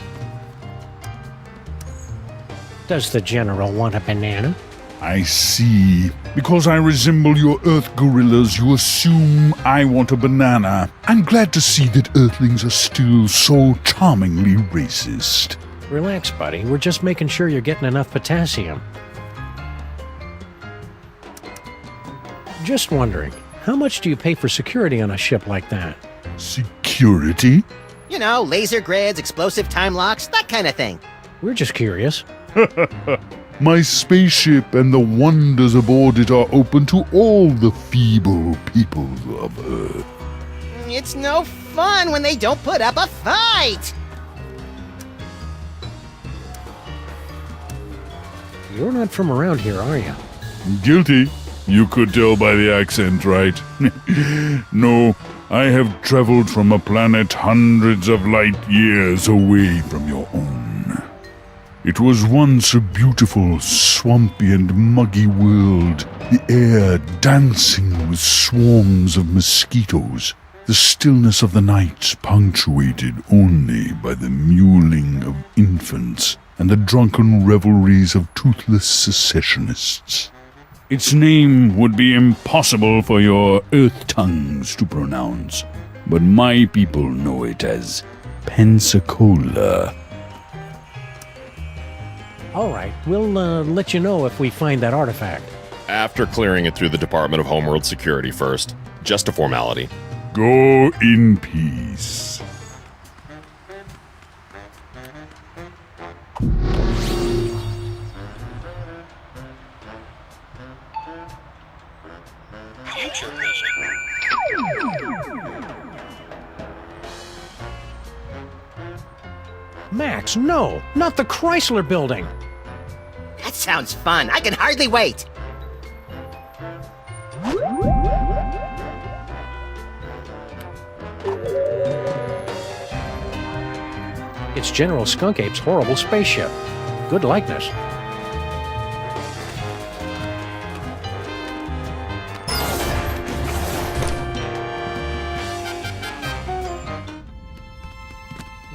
Does the General want a banana? I see. Because I resemble your Earth gorillas, you assume I want a banana. I'm glad to see that Earthlings are still so charmingly racist. Relax, buddy. We're just making sure you're getting enough potassium. Just wondering, how much do you pay for security on a ship like that? Security? You know, laser grids, explosive time locks, that kind of thing. We're just curious. My spaceship and the wonders aboard it are open to all the feeble people of Earth. It's no fun when they don't put up a fight! You're not from around here, are you? Guilty. You could tell by the accent, right? No, I have traveled from a planet hundreds of light years away from your own. It was once a beautiful, swampy and muggy world, the air dancing with swarms of mosquitoes, the stillness of the night punctuated only by the mewling of infants and the drunken revelries of toothless secessionists. Its name would be impossible for your earth tongues to pronounce, but my people know it as Pensacola. All right, we'll let you know if we find that artifact. After clearing it through the Department of Homeworld Security first. Just a formality. Go in peace. Max, no! Not the Chrysler Building! That sounds fun. I can hardly wait. It's General Skunk Ape's horrible spaceship. Good likeness.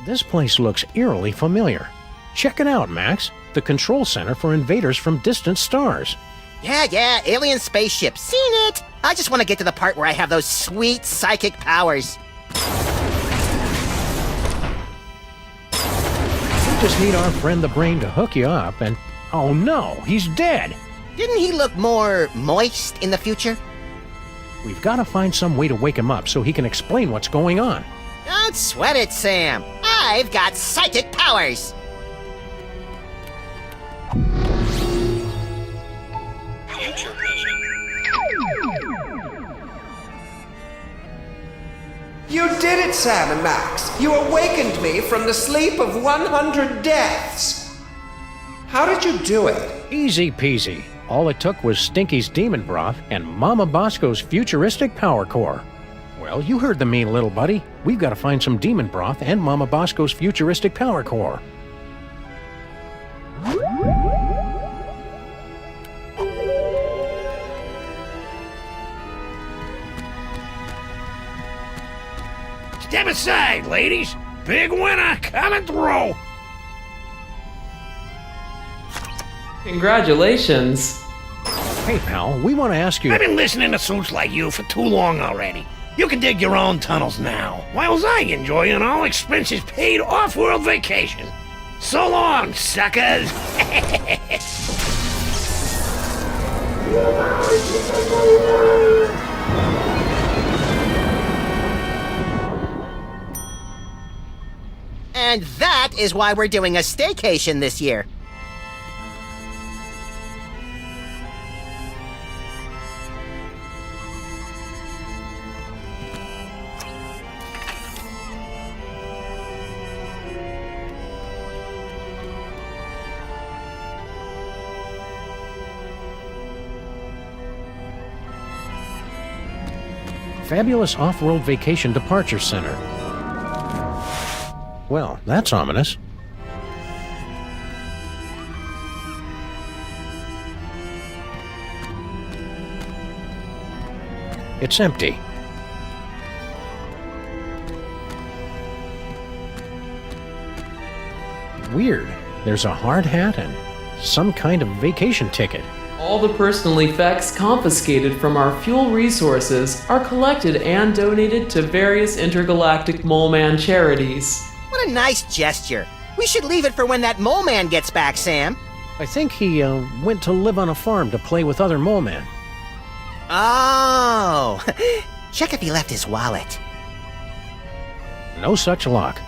This place looks eerily familiar. Check it out, Max. The control center for invaders from distant stars. Yeah, alien spaceship. Seen it! I just want to get to the part where I have those sweet psychic powers. We just need our friend the Brain to hook you up and... Oh no, he's dead! Didn't he look more moist in the future? We've got to find some way to wake him up so he can explain what's going on. Don't sweat it, Sam. I've got psychic powers. You did it, Sam and Max. You awakened me from the sleep of 100 deaths. How did you do it? Easy peasy. All it took was Stinky's demon broth and Mama Bosco's futuristic power core. Well, you heard the mean little buddy. We've got to find some demon broth and Mama Bosco's futuristic power core. Step aside, ladies. Big winner coming through. Congratulations. Hey, pal, we want to ask you... I've been listening to suits like you for too long already. You can dig your own tunnels now, whilst I enjoy an all-expenses paid off-world vacation. So long, suckers! And that is why we're doing a staycation this year. Fabulous Off-World Vacation Departure Center. Well, that's ominous. It's empty. Weird. There's a hard hat and some kind of vacation ticket. All the personal effects confiscated from our fuel resources are collected and donated to various intergalactic Mole Man charities. What a nice gesture. We should leave it for when that mole man gets back, Sam. I think he went to live on a farm to play with other mole men. Oh, check if he left his wallet. No such luck.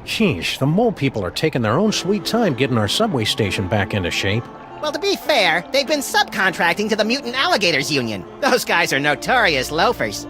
Sheesh, the mole people are taking their own sweet time getting our subway station back into shape. Well, to be fair, they've been subcontracting to the Mutant Alligators Union. Those guys are notorious loafers.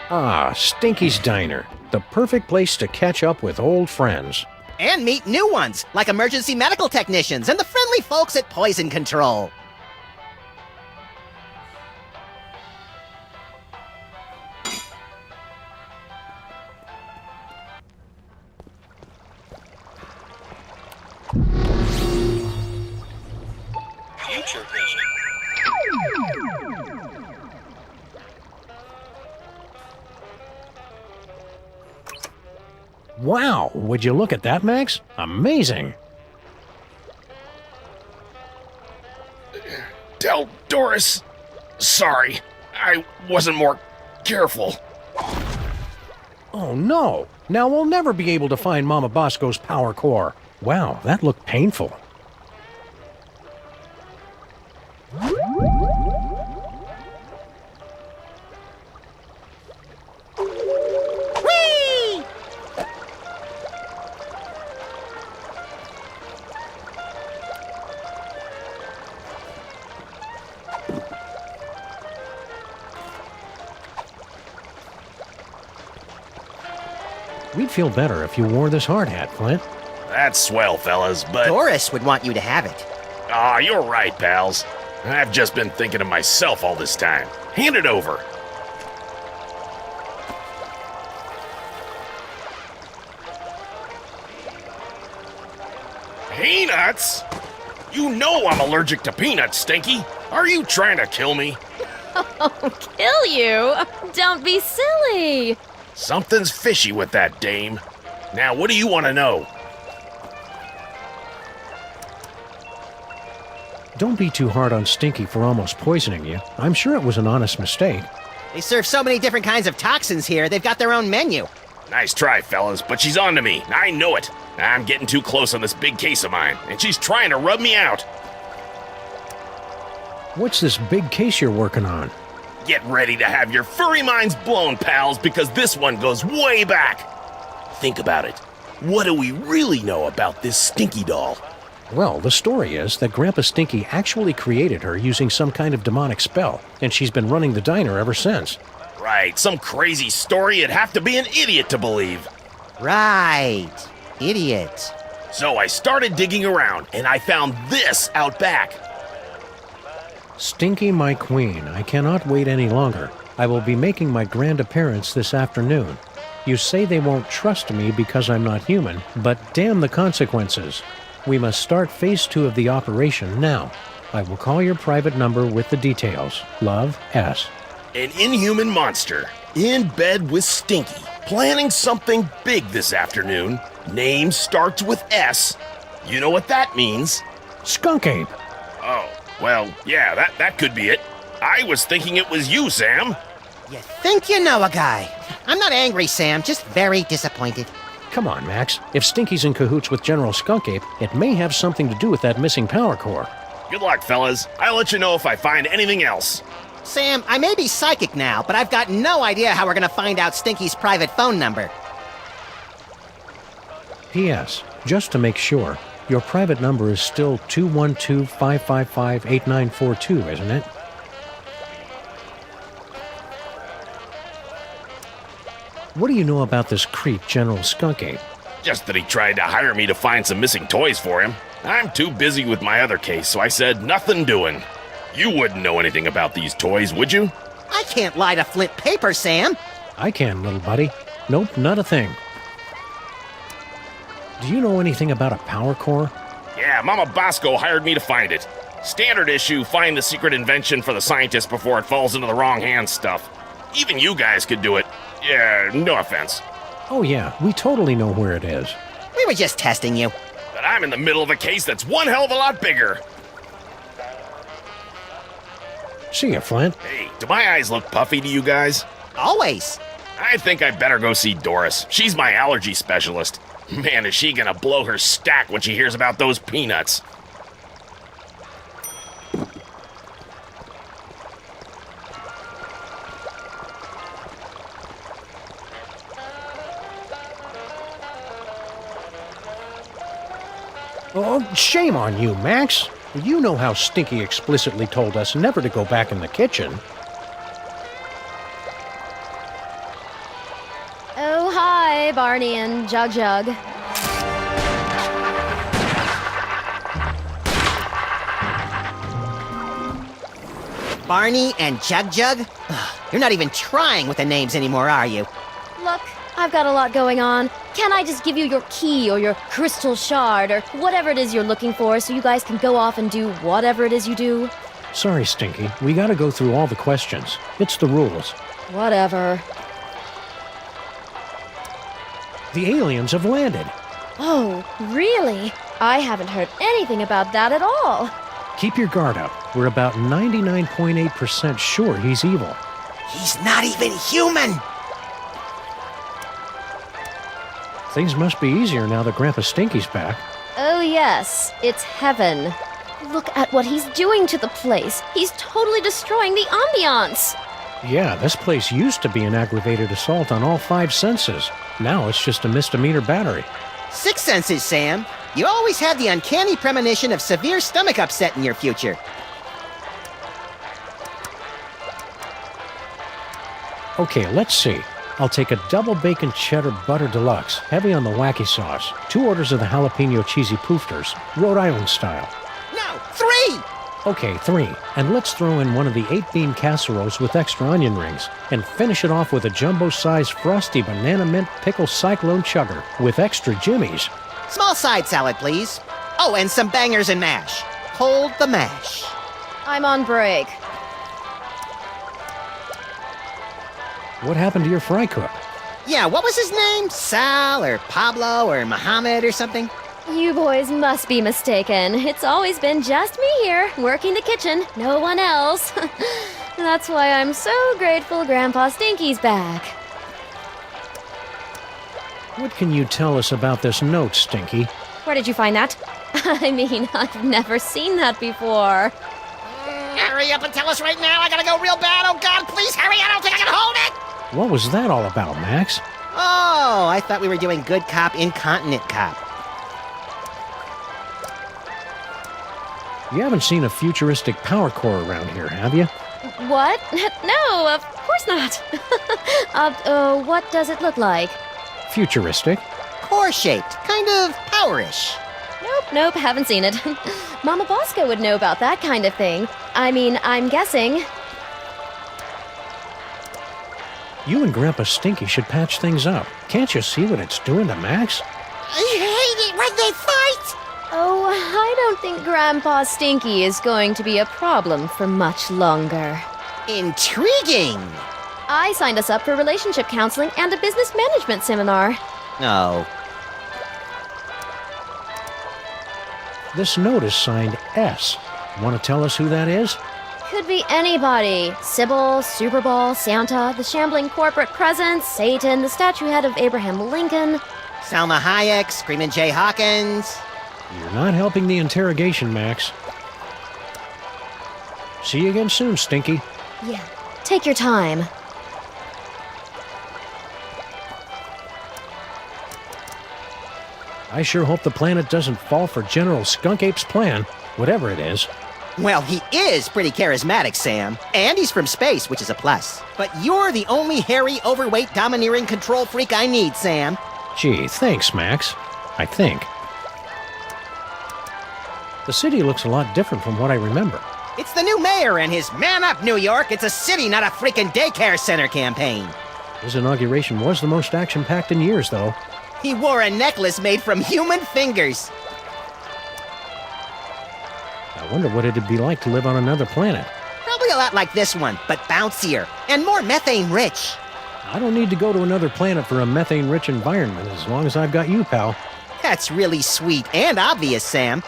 Ah, Stinky's Diner. The perfect place to catch up with old friends. And meet new ones, like emergency medical technicians and the friendly folks at Poison Control. Future vision. Wow, would you look at that, Max? Amazing! Tell Doris. Sorry, I wasn't more careful. Oh no! Now we'll never be able to find Mama Bosco's power core. Wow, that looked painful. We'd feel better if you wore this hard hat, Flint. That's swell, fellas, but... Doris would want you to have it. Aw, you're right, pals. I've just been thinking of myself all this time. Hand it over. Peanuts? You know I'm allergic to peanuts, Stinky. Are you trying to kill me? Oh, kill you? Don't be silly. Something's fishy with that dame. Now, what do you want to know? Don't be too hard on Stinky for almost poisoning you. I'm sure it was an honest mistake. They serve so many different kinds of toxins here, they've got their own menu. Nice try, fellas, but she's on to me. I know it. I'm getting too close on this big case of mine, and she's trying to rub me out. What's this big case you're working on? Get ready to have your furry minds blown, pals, because this one goes way back. Think about it. What do we really know about this Stinky doll? Well, the story is that Grandpa Stinky actually created her using some kind of demonic spell, and she's been running the diner ever since. Right, some crazy story you'd have to be an idiot to believe. Right, idiot. So I started digging around, and I found this out back. Stinky, my queen, I cannot wait any longer. I will be making my grand appearance this afternoon. You say they won't trust me because I'm not human, but damn the consequences. We must start phase 2 of the operation now. I will call your private number with the details. Love, S. An inhuman monster, in bed with Stinky, planning something big this afternoon. Name starts with S. You know what that means? Skunk ape. Oh. Well, yeah, that could be it. I was thinking it was you, Sam. You think you know a guy. I'm not angry, Sam, just very disappointed. Come on, Max. If Stinky's in cahoots with General Skunk Ape, it may have something to do with that missing power core. Good luck, fellas. I'll let you know if I find anything else. Sam, I may be psychic now, but I've got no idea how we're gonna find out Stinky's private phone number. P.S. Just to make sure, your private number is still 212-555-8942, isn't it? What do you know about this creep, General Skunk Ape? Just that he tried to hire me to find some missing toys for him. I'm too busy with my other case, so I said nothing doing. You wouldn't know anything about these toys, would you? I can't lie to Flint paper, Sam. I can, little buddy. Nope, not a thing. Do you know anything about a power core? Yeah, Mama Bosco hired me to find it. Standard issue, find the secret invention for the scientist before it falls into the wrong hands stuff. Even you guys could do it. Yeah, no offense. Oh yeah, we totally know where it is. We were just testing you. But I'm in the middle of a case that's one hell of a lot bigger. See ya, Flint. Hey, do my eyes look puffy to you guys? Always. I think I better go see Doris. She's my allergy specialist. Man, is she gonna blow her stack when she hears about those peanuts. Oh, shame on you, Max. You know how Stinky explicitly told us never to go back in the kitchen. Oh, hi, Barney and Jug Jug. Barney and Jug Jug? Ugh, you're not even trying with the names anymore, are you? Look, I've got a lot going on. Can't I just give you your key or your crystal shard or whatever it is you're looking for so you guys can go off and do whatever it is you do? Sorry, Stinky. We gotta go through all the questions. It's the rules. Whatever. The aliens have landed. Oh, really? I haven't heard anything about that at all. Keep your guard up. We're about 99.8% sure he's evil. He's not even human! Things must be easier now that Grandpa Stinky's back. Oh yes, it's heaven. Look at what he's doing to the place. He's totally destroying the ambiance. Yeah, this place used to be an aggravated assault on all 5 senses. Now it's just a misdemeanor battery. 6 senses, Sam. You always have the uncanny premonition of severe stomach upset in your future. Okay, let's see. I'll take a double bacon cheddar butter deluxe, heavy on the wacky sauce, 2 orders of the jalapeno cheesy poofters, Rhode Island style. No, 3! Okay, 3. And let's throw in one of the 8-bean casseroles with extra onion rings, and finish it off with a jumbo-sized frosty banana mint pickle cyclone chugger with extra jimmies. Small side salad, please. Oh, and some bangers and mash. Hold the mash. I'm on break. What happened to your fry cook? Yeah, what was his name? Sal or Pablo or Mohammed or something? You boys must be mistaken. It's always been just me here, working the kitchen, no one else. That's why I'm so grateful Grandpa Stinky's back. What can you tell us about this note, Stinky? Where did you find that? I mean, I've never seen that before. Hurry up and tell us right now. I gotta go real bad. Oh, God, please hurry. I don't think I can hold it. What was that all about, Max? Oh, I thought we were doing good cop, incontinent cop. You haven't seen a futuristic power core around here, have you? What? No, of course not. What does it look like? Futuristic? Core-shaped, kind of powerish. Nope, haven't seen it. Mama Bosco would know about that kind of thing. I mean, I'm guessing. You and Grandpa Stinky should patch things up. Can't you see what it's doing to Max? I hate it when they fight! Oh, I don't think Grandpa Stinky is going to be a problem for much longer. Intriguing! I signed us up for relationship counseling and a business management seminar. No. This note is signed S. Want to tell us who that is? Could be anybody. Sybil, Super Bowl, Santa, the shambling corporate presence, Satan, the statue head of Abraham Lincoln. Salma Hayek, Screamin' Jay Hawkins. You're not helping the interrogation, Max. See you again soon, Stinky. Yeah, take your time. I sure hope the planet doesn't fall for General Skunk Ape's plan, whatever it is. Well, he is pretty charismatic, Sam. And he's from space, which is a plus. But you're the only hairy, overweight, domineering control freak I need, Sam. Gee, thanks, Max. I think. The city looks a lot different from what I remember. It's the new mayor and his Man Up, New York. It's a city, not a freaking daycare center campaign. His inauguration was the most action-packed in years, though. He wore a necklace made from human fingers. I wonder what it'd be like to live on another planet. Probably a lot like this one, but bouncier and more methane-rich. I don't need to go to another planet for a methane-rich environment as long as I've got you, pal. That's really sweet and obvious, Sam.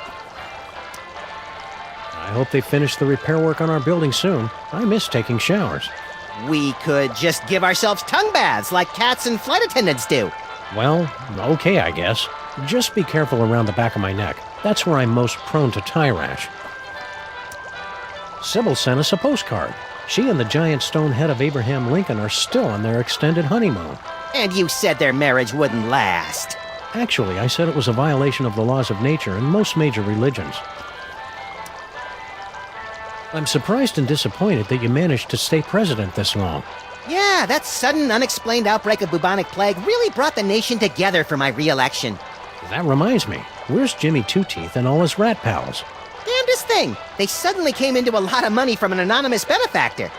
I hope they finish the repair work on our building soon. I miss taking showers. We could just give ourselves tongue baths like cats and flight attendants do. Well, okay, I guess. Just be careful around the back of my neck. That's where I'm most prone to tie rash. Sybil sent us a postcard. She and the giant stone head of Abraham Lincoln are still on their extended honeymoon. And you said their marriage wouldn't last. Actually, I said it was a violation of the laws of nature in most major religions. I'm surprised and disappointed that you managed to stay president this long. Yeah, that sudden, unexplained outbreak of bubonic plague really brought the nation together for my re-election. That reminds me, where's Jimmy Two-Teeth and all his rat pals? Damnedest thing! They suddenly came into a lot of money from an anonymous benefactor.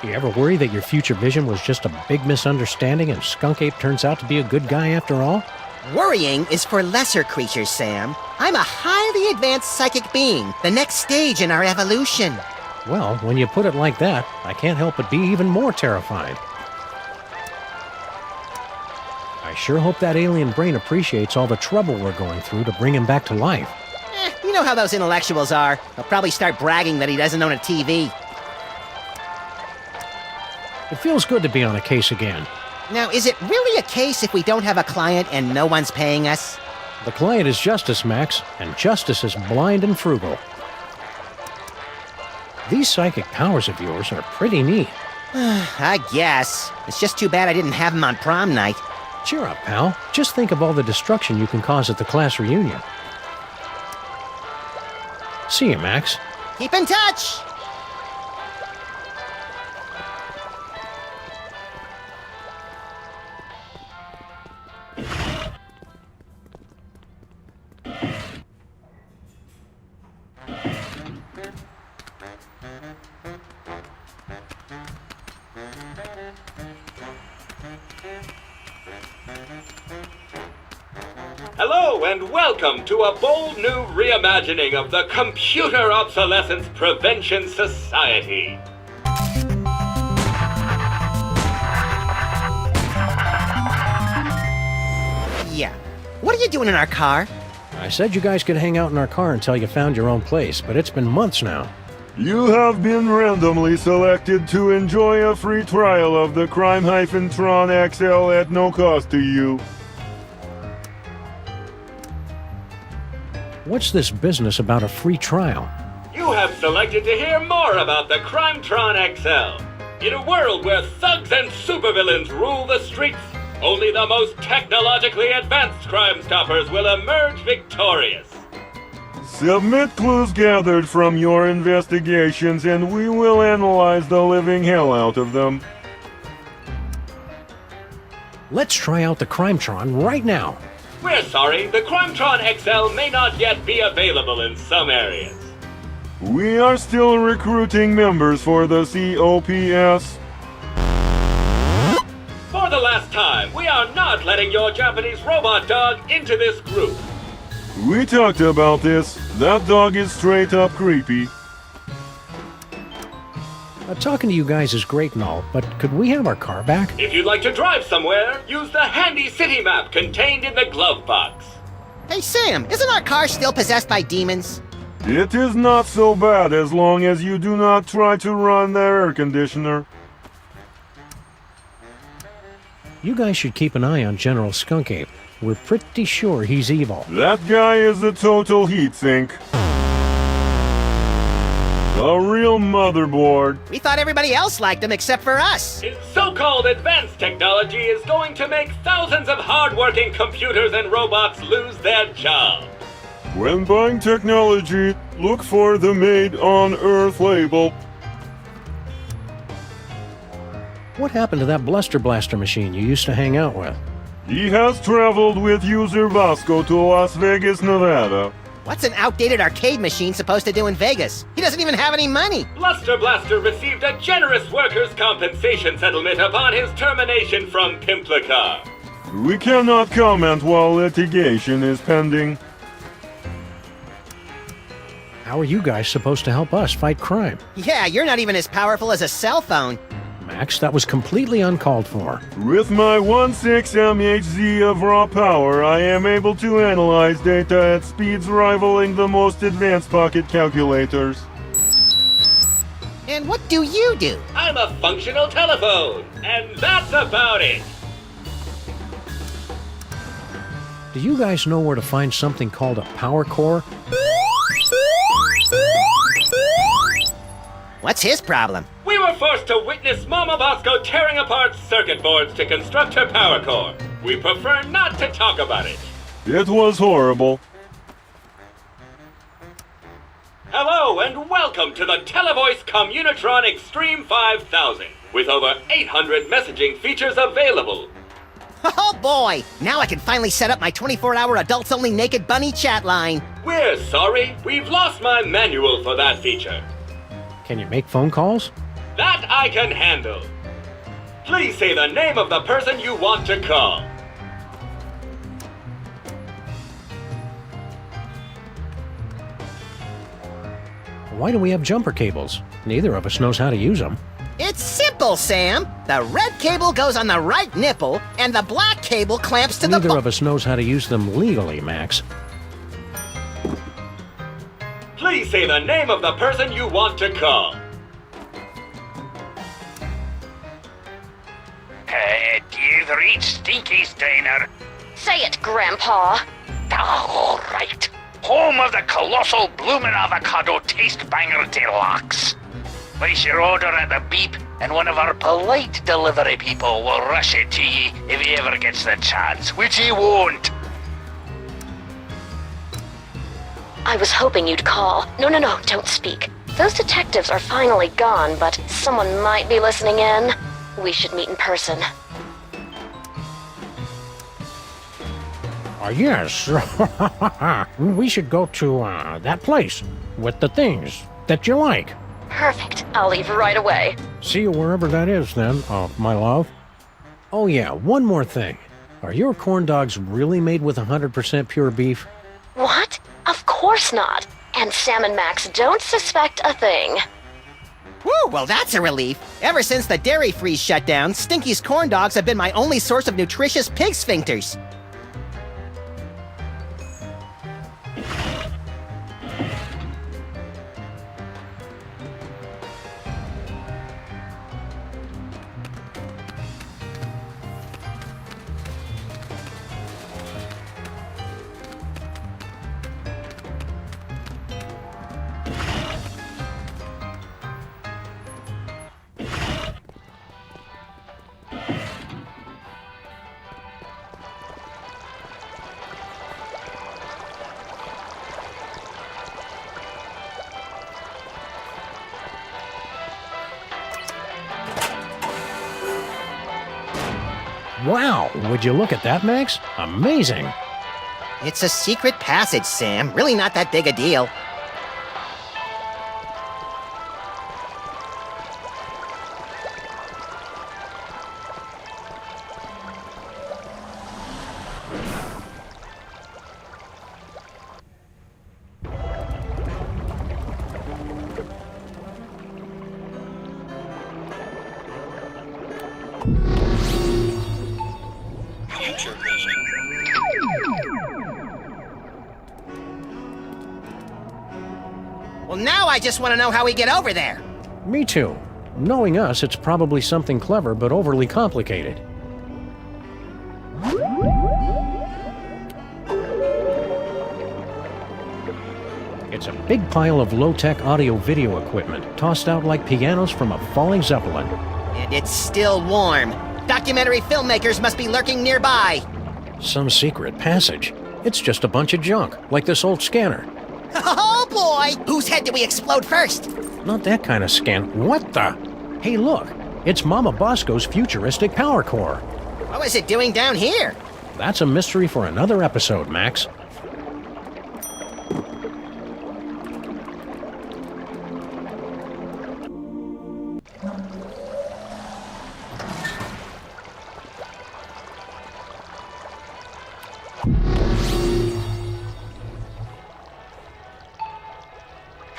You ever worry that your future vision was just a big misunderstanding and Skunk Ape turns out to be a good guy after all? Worrying is for lesser creatures, Sam. I'm a highly advanced psychic being, the next stage in our evolution. Well, when you put it like that, I can't help but be even more terrified. I sure hope that alien brain appreciates all the trouble we're going through to bring him back to life. You know how those intellectuals are. They'll probably start bragging that he doesn't own a TV. It feels good to be on a case again. Now, is it really a case if we don't have a client and no one's paying us? The client is justice, Max, and justice is blind and frugal. These psychic powers of yours are pretty neat. I guess. It's just too bad I didn't have them on prom night. Cheer up, pal. Just think of all the destruction you can cause at the class reunion. See you, Max. Keep in touch! Hello and welcome to a bold new reimagining of the Computer Obsolescence Prevention Society. Yeah. What are you doing in our car? I said you guys could hang out in our car until you found your own place, but it's been months now. You have been randomly selected to enjoy a free trial of the Crime-Tron XL at no cost to you. What's this business about a free trial? You have selected to hear more about the Crime-Tron XL. In a world where thugs and supervillains rule the streets, only the most technologically advanced Crime Stoppers will emerge victorious. Submit clues gathered from your investigations and we will analyze the living hell out of them. Let's try out the Crime-Tron right now. We're sorry, the Crime-Tron XL may not yet be available in some areas. We are still recruiting members for the COPS. For the last time, we are not letting your Japanese robot dog into this group. We talked about this. That dog is straight up creepy. Talking to you guys is great and all, but could we have our car back? If you'd like to drive somewhere, use the handy city map contained in the glove box. Hey, Sam, isn't our car still possessed by demons? It is not so bad as long as you do not try to run the air conditioner. You guys should keep an eye on General Skunk Ape. We're pretty sure he's evil. That guy is a total heatsink. A real motherboard. We thought everybody else liked him except for us. His so-called advanced technology is going to make thousands of hard-working computers and robots lose their jobs. When buying technology, look for the Made on Earth label. What happened to that Bluster Blaster machine you used to hang out with? He has traveled with user Vasco to Las Vegas, Nevada. What's an outdated arcade machine supposed to do in Vegas? He doesn't even have any money. Bluster Blaster received a generous workers' compensation settlement upon his termination from Pimplica. We cannot comment while litigation is pending. How are you guys supposed to help us fight crime? Yeah, you're not even as powerful as a cell phone. Max, that was completely uncalled for. With my 1.6 MHz of raw power, I am able to analyze data at speeds rivaling the most advanced pocket calculators. And what do you do? I'm a functional telephone, and that's about it. Do you guys know where to find something called a power core? What's his problem? We were forced to witness Mama Bosco tearing apart circuit boards to construct her power core. We prefer not to talk about it. It was horrible. Hello and welcome to the Televoice Communitron Extreme 5000, with over 800 messaging features available. Oh boy! Now I can finally set up my 24-hour adults-only naked bunny chat line. We're sorry, we've lost my manual for that feature. Can you make phone calls? That I can handle. Please say the name of the person you want to call. Why do we have jumper cables? Neither of us knows how to use them. It's simple, Sam. The red cable goes on the right nipple, and the black cable clamps to the Neither of us knows how to use them legally, Max. Please say the name of the person you want to call. You've reached Stinky's Diner. Say it, Grandpa. All right. Home of the colossal bloomin' avocado taste banger deluxe. Place your order at the beep, and one of our polite delivery people will rush it to ye if he ever gets the chance, which he won't. I was hoping you'd call. No, don't speak. Those detectives are finally gone, but someone might be listening in. We should meet in person. Yes. We should go to that place with the things that you like. Perfect. I'll leave right away. See you wherever that is, then, my love. Oh, yeah, one more thing. Are your corn dogs really made with 100% pure beef? What? Of course not. And Sam and Max don't suspect a thing. Woo, well that's a relief. Ever since the dairy freeze shut down, Stinky's corn dogs have been my only source of nutritious pig sphincters. Wow, would you look at that, Max? Amazing. It's a secret passage, Sam. Really not that big a deal. Future vision. Well, now I just want to know how we get over there. Me too. Knowing us, it's probably something clever but overly complicated. It's a big pile of low-tech audio-video equipment, tossed out like pianos from a falling zeppelin. And it's still warm. Documentary filmmakers must be lurking nearby. Some secret passage. It's just a bunch of junk, like this old scanner. Oh boy! Whose head did we explode first? Not that kind of scan. What the? Hey, look. It's Mama Bosco's futuristic power core. What was it doing down here? That's a mystery for another episode, Max.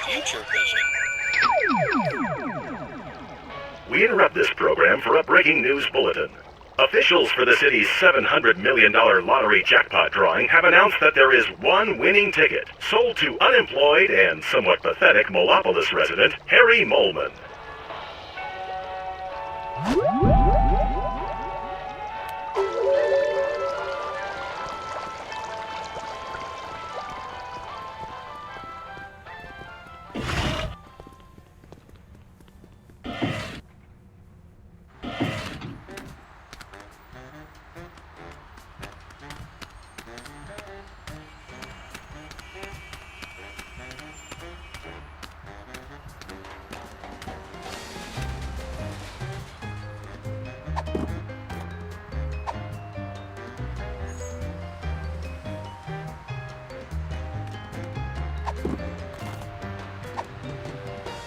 Future vision. We interrupt this program for a breaking news bulletin. Officials for the city's $700 million lottery jackpot drawing have announced that there is one winning ticket, sold to unemployed and somewhat pathetic Molopolis resident, Harry Molman.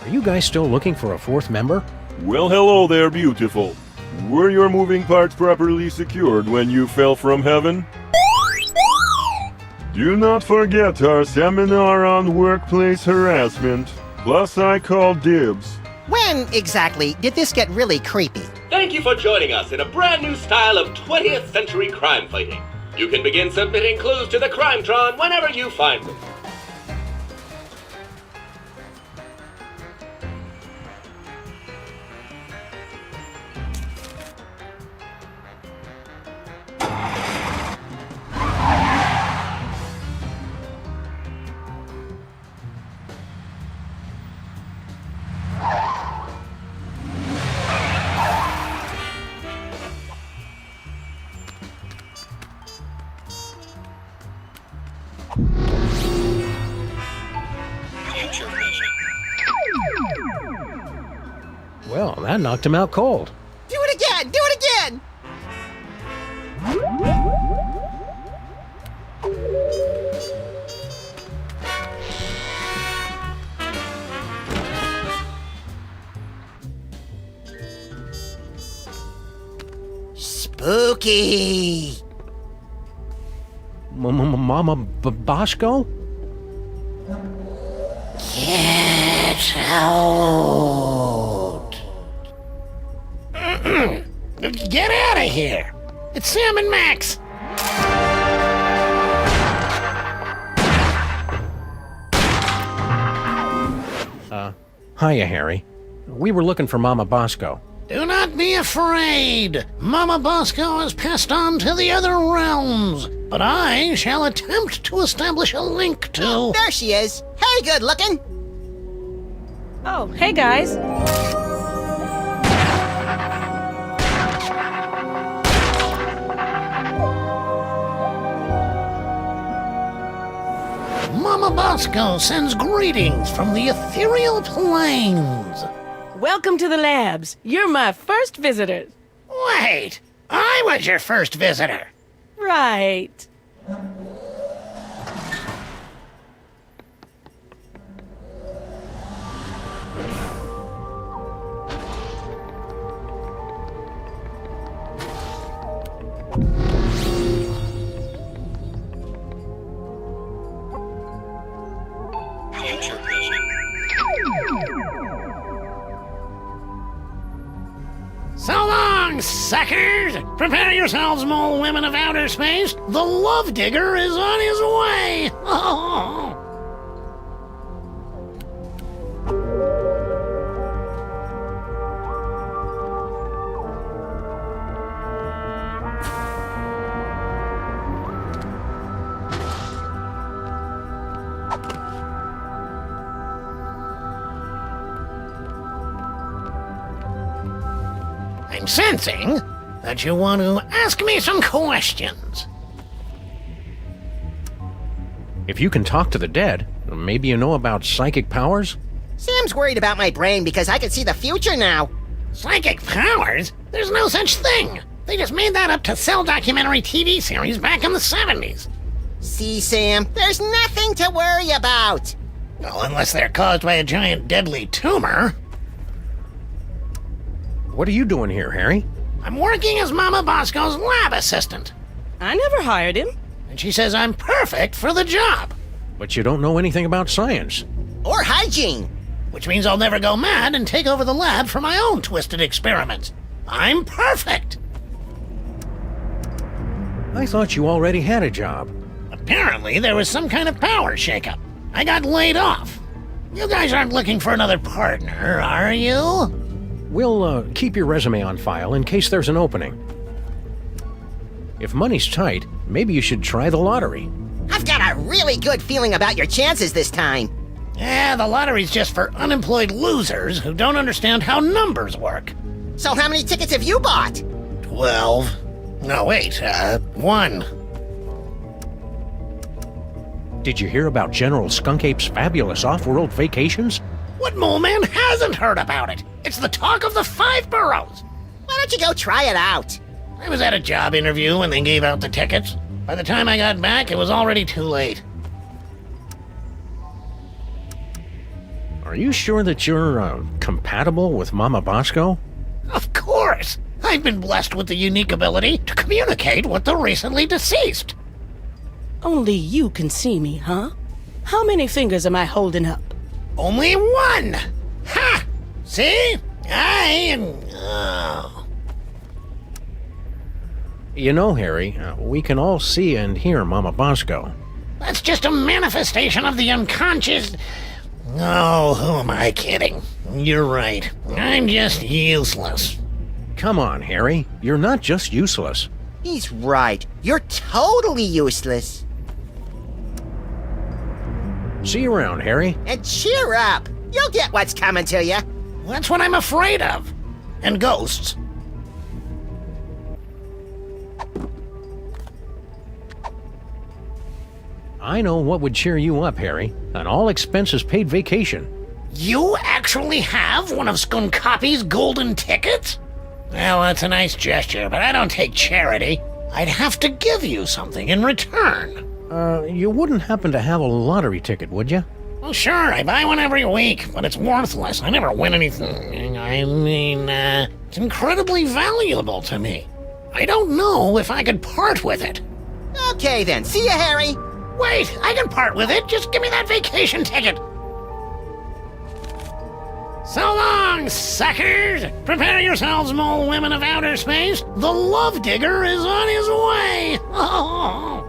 Are you guys still looking for a fourth member? Well, hello there, beautiful. Were your moving parts properly secured when you fell from heaven? Do not forget our seminar on workplace harassment. Plus, I call dibs. When, exactly, did this get really creepy? Thank you for joining us in a brand new style of 20th century crime fighting. You can begin submitting clues to the Crimetron whenever you find them. Future vision. Well, that knocked him out cold. Do it again! Do it again! Spooky! Mama Bosco? Get out! Get out of here! It's Sam and Max! Hiya, Harry. We were looking for Mama Bosco. Do not be afraid! Mama Bosco has passed on to the other realms, but I shall attempt to establish a link to... There she is! Hey, good looking! Oh, hey guys! Mama Bosco sends greetings from the ethereal plains. Welcome to the labs. You're my first visitors. Wait, I was your first visitor. Right. Future vision. So long, suckers! Prepare yourselves, mole women of outer space. The love digger is on his way. Oh. I'm sensing that you want to ask me some questions. If you can talk to the dead, maybe you know about psychic powers? Sam's worried about my brain because I can see the future now. Psychic powers? There's no such thing. They just made that up to sell documentary TV series back in the 70s. See, Sam, there's nothing to worry about. Well, unless they're caused by a giant deadly tumor. What are you doing here, Harry? I'm working as Mama Bosco's lab assistant. I never hired him. And she says I'm perfect for the job. But you don't know anything about science. Or hygiene. Which means I'll never go mad and take over the lab for my own twisted experiments. I'm perfect. I thought you already had a job. Apparently there was some kind of power shakeup. I got laid off. You guys aren't looking for another partner, are you? We'll keep your resume on file in case there's an opening. If money's tight, maybe you should try the lottery. I've got a really good feeling about your chances this time. Yeah, the lottery's just for unemployed losers who don't understand how numbers work. So how many tickets have you bought? 12. No, wait, 1. Did you hear about General Skunkape's fabulous off-world vacations? What mole man hasn't heard about it? It's the talk of the 5 boroughs. Why don't you go try it out? I was at a job interview when they gave out the tickets. By the time I got back, it was already too late. Are Are you sure that you're, compatible with Mama Bosco? Of course! I've been blessed with the unique ability to communicate with the recently deceased. Only you can see me, huh? How many fingers am I holding up? Only one! Ha! See? I am... Oh. You know, Harry, we can all see and hear Mama Bosco. That's just a manifestation of the unconscious... Oh, who am I kidding? You're right. I'm just useless. Come on, Harry. You're not just useless. He's right. You're totally useless. See you around, Harry. And cheer up. You'll get what's coming to you. That's what I'm afraid of. And ghosts. I know what would cheer you up, Harry. An all-expenses-paid vacation. You actually have one of Skunkoppi's golden tickets? Well, that's a nice gesture, but I don't take charity. I'd have to give you something in return. You wouldn't happen to have a lottery ticket, would you? Well, sure, I buy one every week, but it's worthless. I never win anything. I mean, it's incredibly valuable to me. I don't know if I could part with it. Okay then, see ya, Harry. Wait, I can part with it. Just give me that vacation ticket. So long, suckers! Prepare yourselves, mole women of outer space. The love digger is on his way. Oh.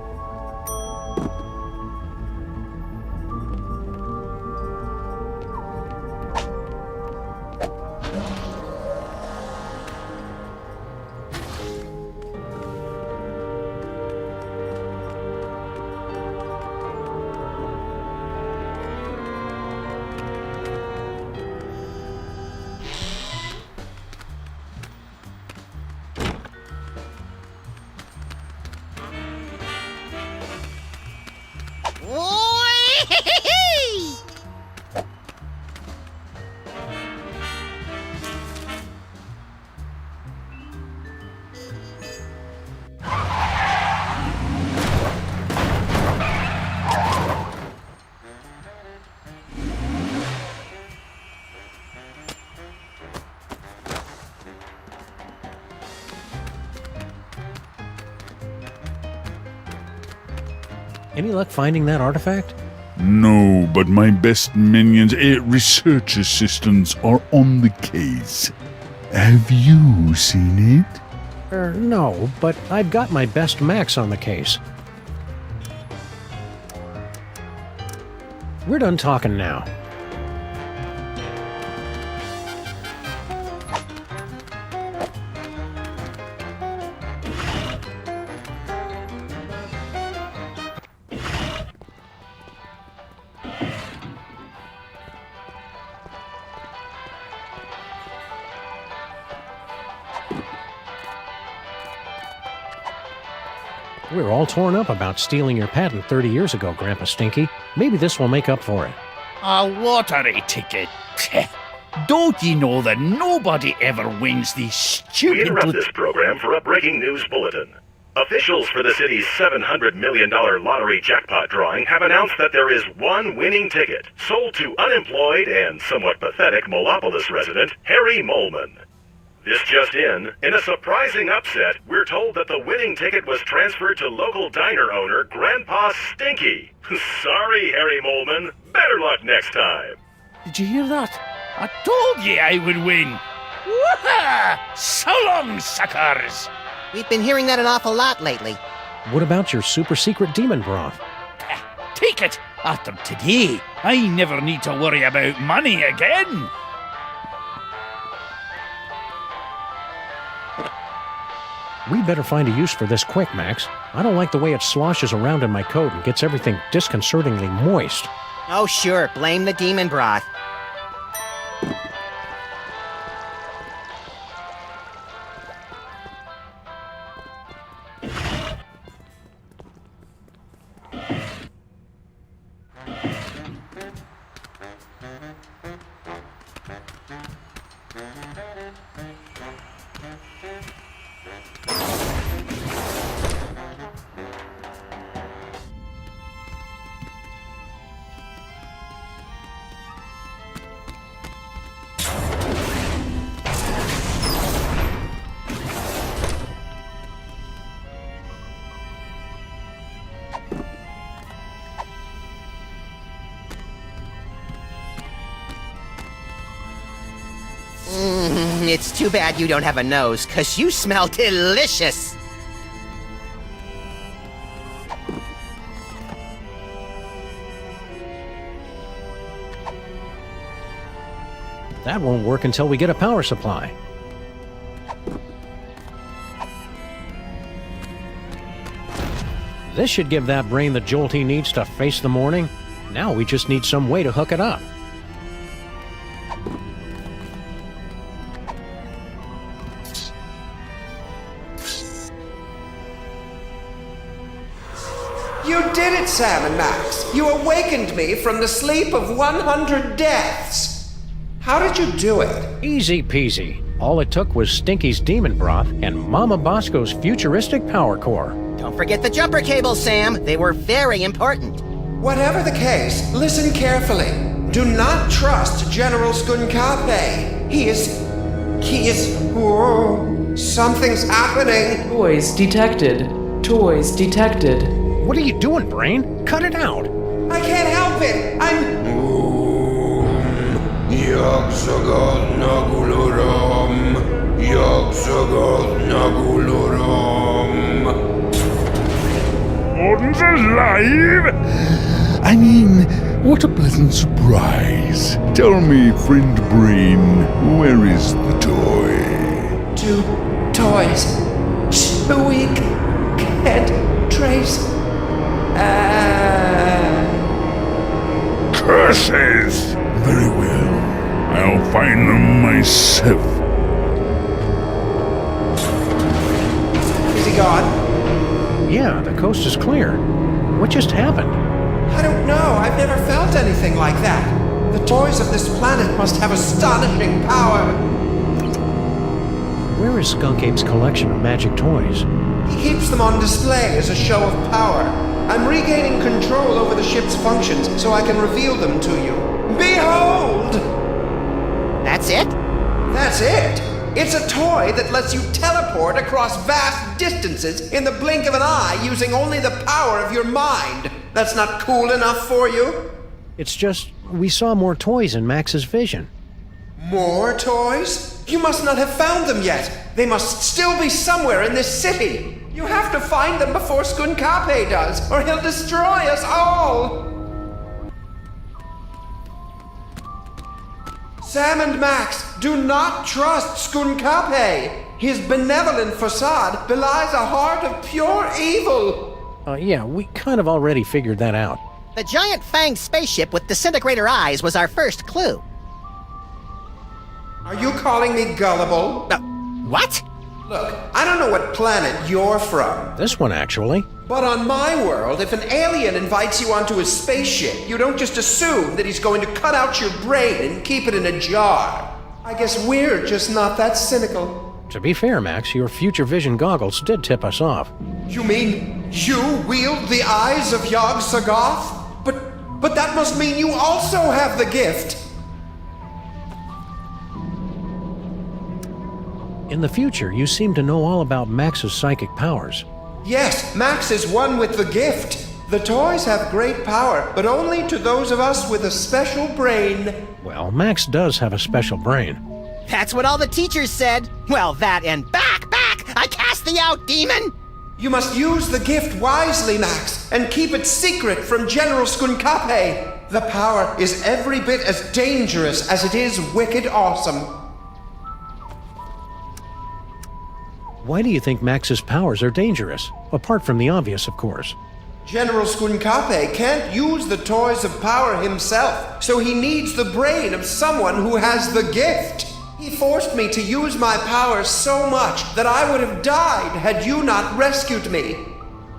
Any luck finding that artifact? No, but my best minions, research assistants, are on the case. Have you seen it? No, but I've got my best Max on the case. We're done talking now. We were all torn up about stealing your patent 30 years ago, Grandpa Stinky. Maybe this will make up for it. A lottery ticket. Don't you know that nobody ever wins these stupid... We interrupt this program for a breaking news bulletin. Officials for the city's $700 million lottery jackpot drawing have announced that there is one winning ticket, sold to unemployed and somewhat pathetic Molopolis resident Harry Molman. This just in a surprising upset, we're told that the winning ticket was transferred to local diner owner Grandpa Stinky. Sorry, Harry Molman. Better luck next time. Did you hear that? I told you I would win. Woohoo! So long, suckers! We've been hearing that an awful lot lately. What about your super secret demon broth? Take it! After today, I never need to worry about money again. We better find a use for this quick, Max. I don't like the way it sloshes around in my coat and gets everything disconcertingly moist. Oh sure, blame the demon broth. It's too bad you don't have a nose, 'cause you smell delicious. That won't work until we get a power supply. This should give that brain the jolt he needs to face the morning. Now we just need some way to hook it up. You did it, Sam and Max. You awakened me from the sleep of 100 deaths. How did you do it? Easy peasy. All it took was Stinky's demon broth and Mama Bosco's futuristic power core. Don't forget the jumper cables, Sam. They were very important. Whatever the case, listen carefully. Do not trust General Skunkape. He is... Whoa, something's happening. Toys detected. Toys detected. What are you doing, Brain? Cut it out. I can't help it. I'm... Yogsagot Nagulurum. Yogsagot Nagulurum. Gordon's alive? I mean, what a pleasant surprise. Tell me, friend Brain, where is the toy? 2 toys. We can't trace. Curses! Very well. I'll find them myself. Is he gone? Yeah, the coast is clear. What just happened? I don't know. I've never felt anything like that. The toys of this planet must have astonishing power. Where is Skunk Ape's collection of magic toys? He keeps them on display as a show of power. I'm regaining control over the ship's functions so I can reveal them to you. Behold! That's it? That's it! It's a toy that lets you teleport across vast distances in the blink of an eye using only the power of your mind. That's not cool enough for you? It's just, we saw more toys in Max's vision. More toys? You must not have found them yet. They must still be somewhere in this city. You have to find them before Skunkape does, or he'll destroy us all! Sam and Max, do not trust Skunkape! His benevolent facade belies a heart of pure evil! Yeah, we kind of already figured that out. The giant fanged spaceship with disintegrator eyes was our first clue. Are you calling me gullible? What? Look, I don't know what planet you're from. This one, actually. But on my world, if an alien invites you onto his spaceship, you don't just assume that he's going to cut out your brain and keep it in a jar. I guess we're just not that cynical. To be fair, Max, your future vision goggles did tip us off. You mean you wield the eyes of Yog-Sothoth? But that must mean you also have the gift. In the future, you seem to know all about Max's psychic powers. Yes, Max is one with the gift. The toys have great power, but only to those of us with a special brain. Well, Max does have a special brain. That's what all the teachers said. Well, that and back! I cast thee out, demon! You must use the gift wisely, Max, and keep it secret from General Skunkape. The power is every bit as dangerous as it is wicked awesome. Why do you think Max's powers are dangerous? Apart from the obvious, of course. General Skunkape can't use the toys of power himself, so he needs the brain of someone who has the gift. He forced me to use my powers so much that I would have died had you not rescued me.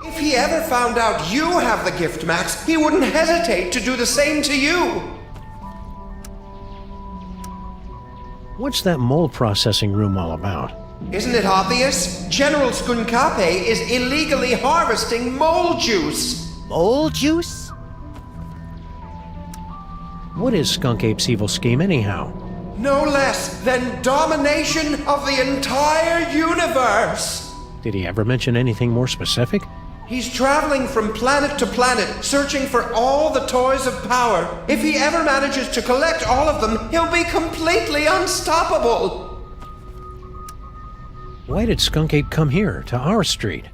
If he ever found out you have the gift, Max, he wouldn't hesitate to do the same to you. What's that mold processing room all about? Isn't it obvious? General Skunkape is illegally harvesting mole juice. Mole juice? What is Skunk Ape's evil scheme anyhow? No less than domination of the entire universe. Did he ever mention anything more specific? He's traveling from planet to planet, searching for all the toys of power. If he ever manages to collect all of them, he'll be completely unstoppable. Why did Skunk Ape come here, to our street?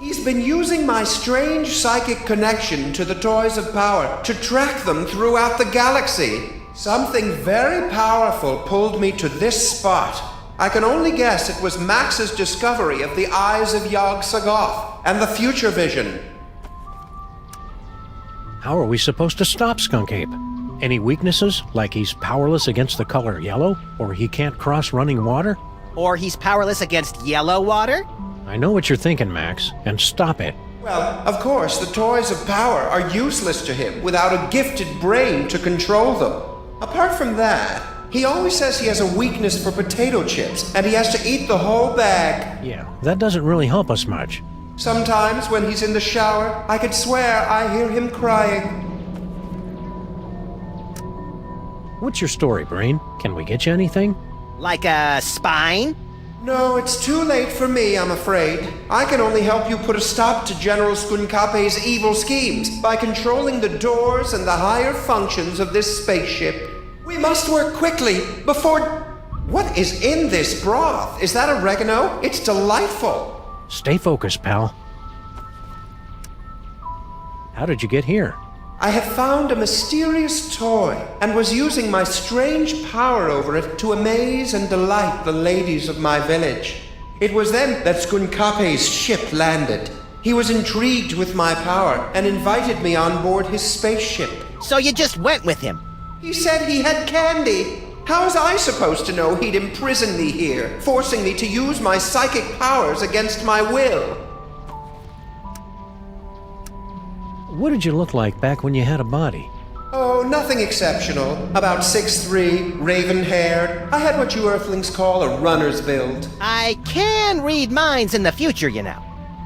He's been using my strange psychic connection to the Toys of Power to track them throughout the galaxy. Something very powerful pulled me to this spot. I can only guess it was Max's discovery of the Eyes of Yog-Sothoth and the Future Vision. How are we supposed to stop Skunk Ape? Any weaknesses, like he's powerless against the color yellow, or he can't cross running water? Or he's powerless against yellow water? I know what you're thinking, Max, and stop it. Well, of course, the Toys of Power are useless to him without a gifted brain to control them. Apart from that, he always says he has a weakness for potato chips, and he has to eat the whole bag. Yeah, that doesn't really help us much. Sometimes when he's in the shower, I could swear I hear him crying. What's your story, Brain? Can we get you anything? Like a spine? No, it's too late for me, I'm afraid. I can only help you put a stop to General Skunkape's evil schemes by controlling the doors and the higher functions of this spaceship. We must work quickly before... What is in this broth? Is that oregano? It's delightful. Stay focused, pal. How did you get here? I have found a mysterious toy and was using my strange power over it to amaze and delight the ladies of my village. It was then that Skunkape's ship landed. He was intrigued with my power and invited me on board his spaceship. So you just went with him? He said he had candy. How was I supposed to know he'd imprison me here, forcing me to use my psychic powers against my will? What did you look like back when you had a body? Oh, nothing exceptional. About 6'3", raven-haired. I had what you Earthlings call a runner's build. I can read minds in the future, you know.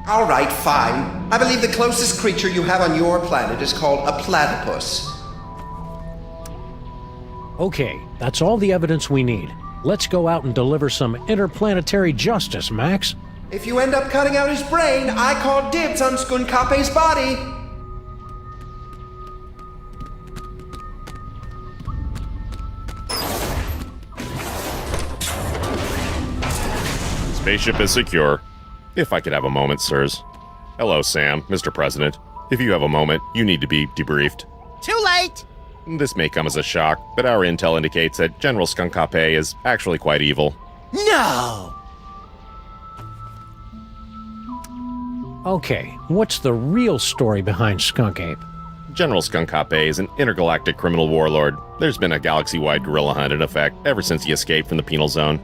All right, fine. I believe the closest creature you have on your planet is called a platypus. Okay, that's all the evidence we need. Let's go out and deliver some interplanetary justice, Max. If you end up cutting out his brain, I call dibs on Skunkape's body. Spaceship is secure. If I could have a moment, sirs. Hello, Sam, Mr. President. If you have a moment, you need to be debriefed. Too late! This may come as a shock, but our intel indicates that General Skunkape is actually quite evil. No! Okay, what's the real story behind Skunk Ape? General Skunkape is an intergalactic criminal warlord. There's been a galaxy-wide guerrilla hunt in effect ever since he escaped from the penal zone.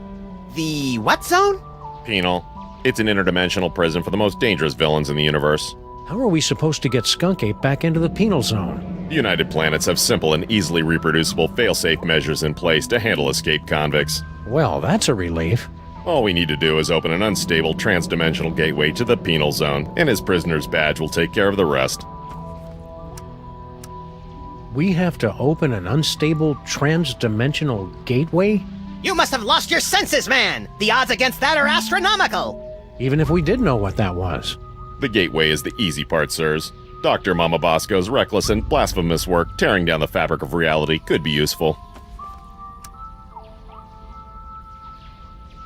The what zone? Penal. It's an interdimensional prison for the most dangerous villains in the universe. How are we supposed to get Skunk Ape back into the penal zone? The United Planets have simple and easily reproducible fail-safe measures in place to handle escaped convicts. Well, that's a relief. All we need to do is open an unstable trans-dimensional gateway to the penal zone, and his prisoner's badge will take care of the rest. We have to open an unstable trans-dimensional gateway? You must have lost your senses, man! The odds against that are astronomical! Even if we did know what that was. The gateway is the easy part, sirs. Dr. Mama Bosco's reckless and blasphemous work tearing down the fabric of reality could be useful.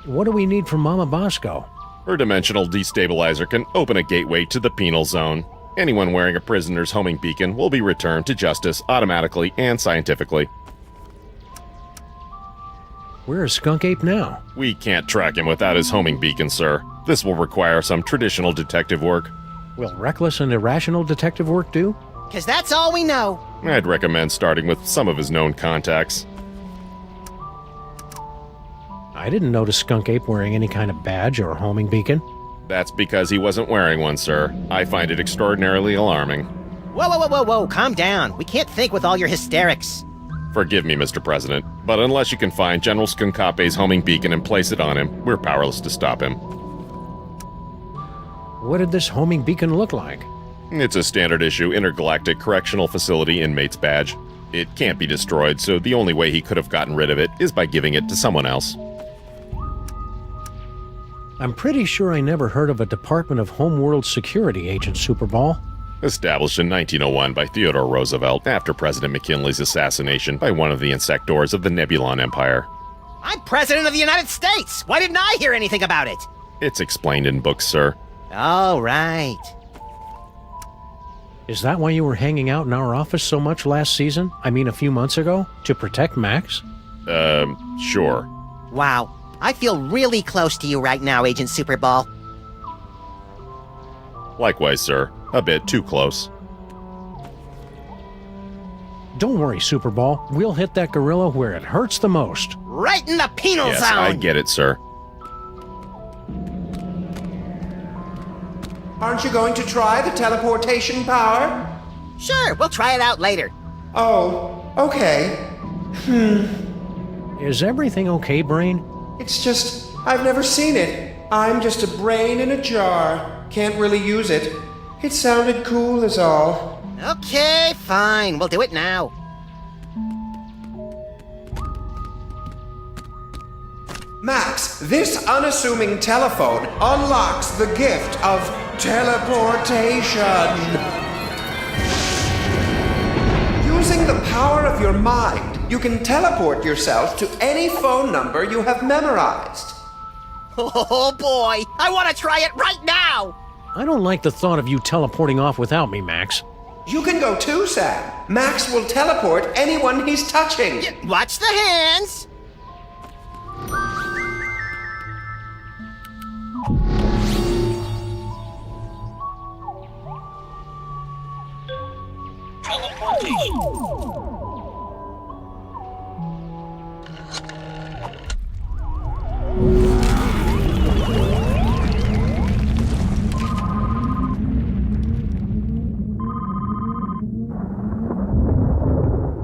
What do we need from Mama Bosco? Her dimensional destabilizer can open a gateway to the penal zone. Anyone wearing a prisoner's homing beacon will be returned to justice automatically and scientifically. Where is Skunk Ape now? We can't track him without his homing beacon, sir. This will require some traditional detective work. Will reckless and irrational detective work do? 'Cause that's all we know. I'd recommend starting with some of his known contacts. I didn't notice Skunk Ape wearing any kind of badge or homing beacon. That's because he wasn't wearing one, sir. I find it extraordinarily alarming. Whoa, calm down. We can't think with all your hysterics. Forgive me, Mr. President, but unless you can find General Skunkape's homing beacon and place it on him, we're powerless to stop him. What did this homing beacon look like? It's a standard-issue intergalactic correctional facility inmate's badge. It can't be destroyed, so the only way he could have gotten rid of it is by giving it to someone else. I'm pretty sure I never heard of a Department of Homeworld Security agent, Superball. Established in 1901 by Theodore Roosevelt after President McKinley's assassination by one of the insectors of the Nebulon Empire. I'm President of the United States! Why didn't I hear anything about it? It's explained in books, sir. Oh, right. Is that why you were hanging out in our office so much last season? I mean, a few months ago? To protect Max? Sure. Wow. I feel really close to you right now, Agent Superball. Likewise, sir. A bit too close. Don't worry, Superball. We'll hit that gorilla where it hurts the most. Right in the penal Yes, zone! I get it, sir. Aren't you going to try the teleportation power? Sure, we'll try it out later. Oh, okay. Is everything okay, Brain? It's just, I've never seen it. I'm just a brain in a jar. Can't really use it. It sounded cool is all. Okay, fine. We'll do it now. Max, this unassuming telephone unlocks the gift of teleportation. Using the power of your mind, you can teleport yourself to any phone number you have memorized. Oh boy, I want to try it right now! I don't like the thought of you teleporting off without me, Max. You can go too, Sam. Max will teleport anyone he's touching. Watch the hands!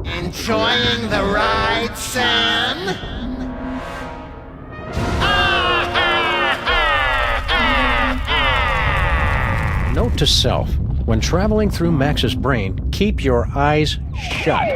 Enjoying the ride, Sam? Note to self. When traveling through Max's brain, keep your eyes shut.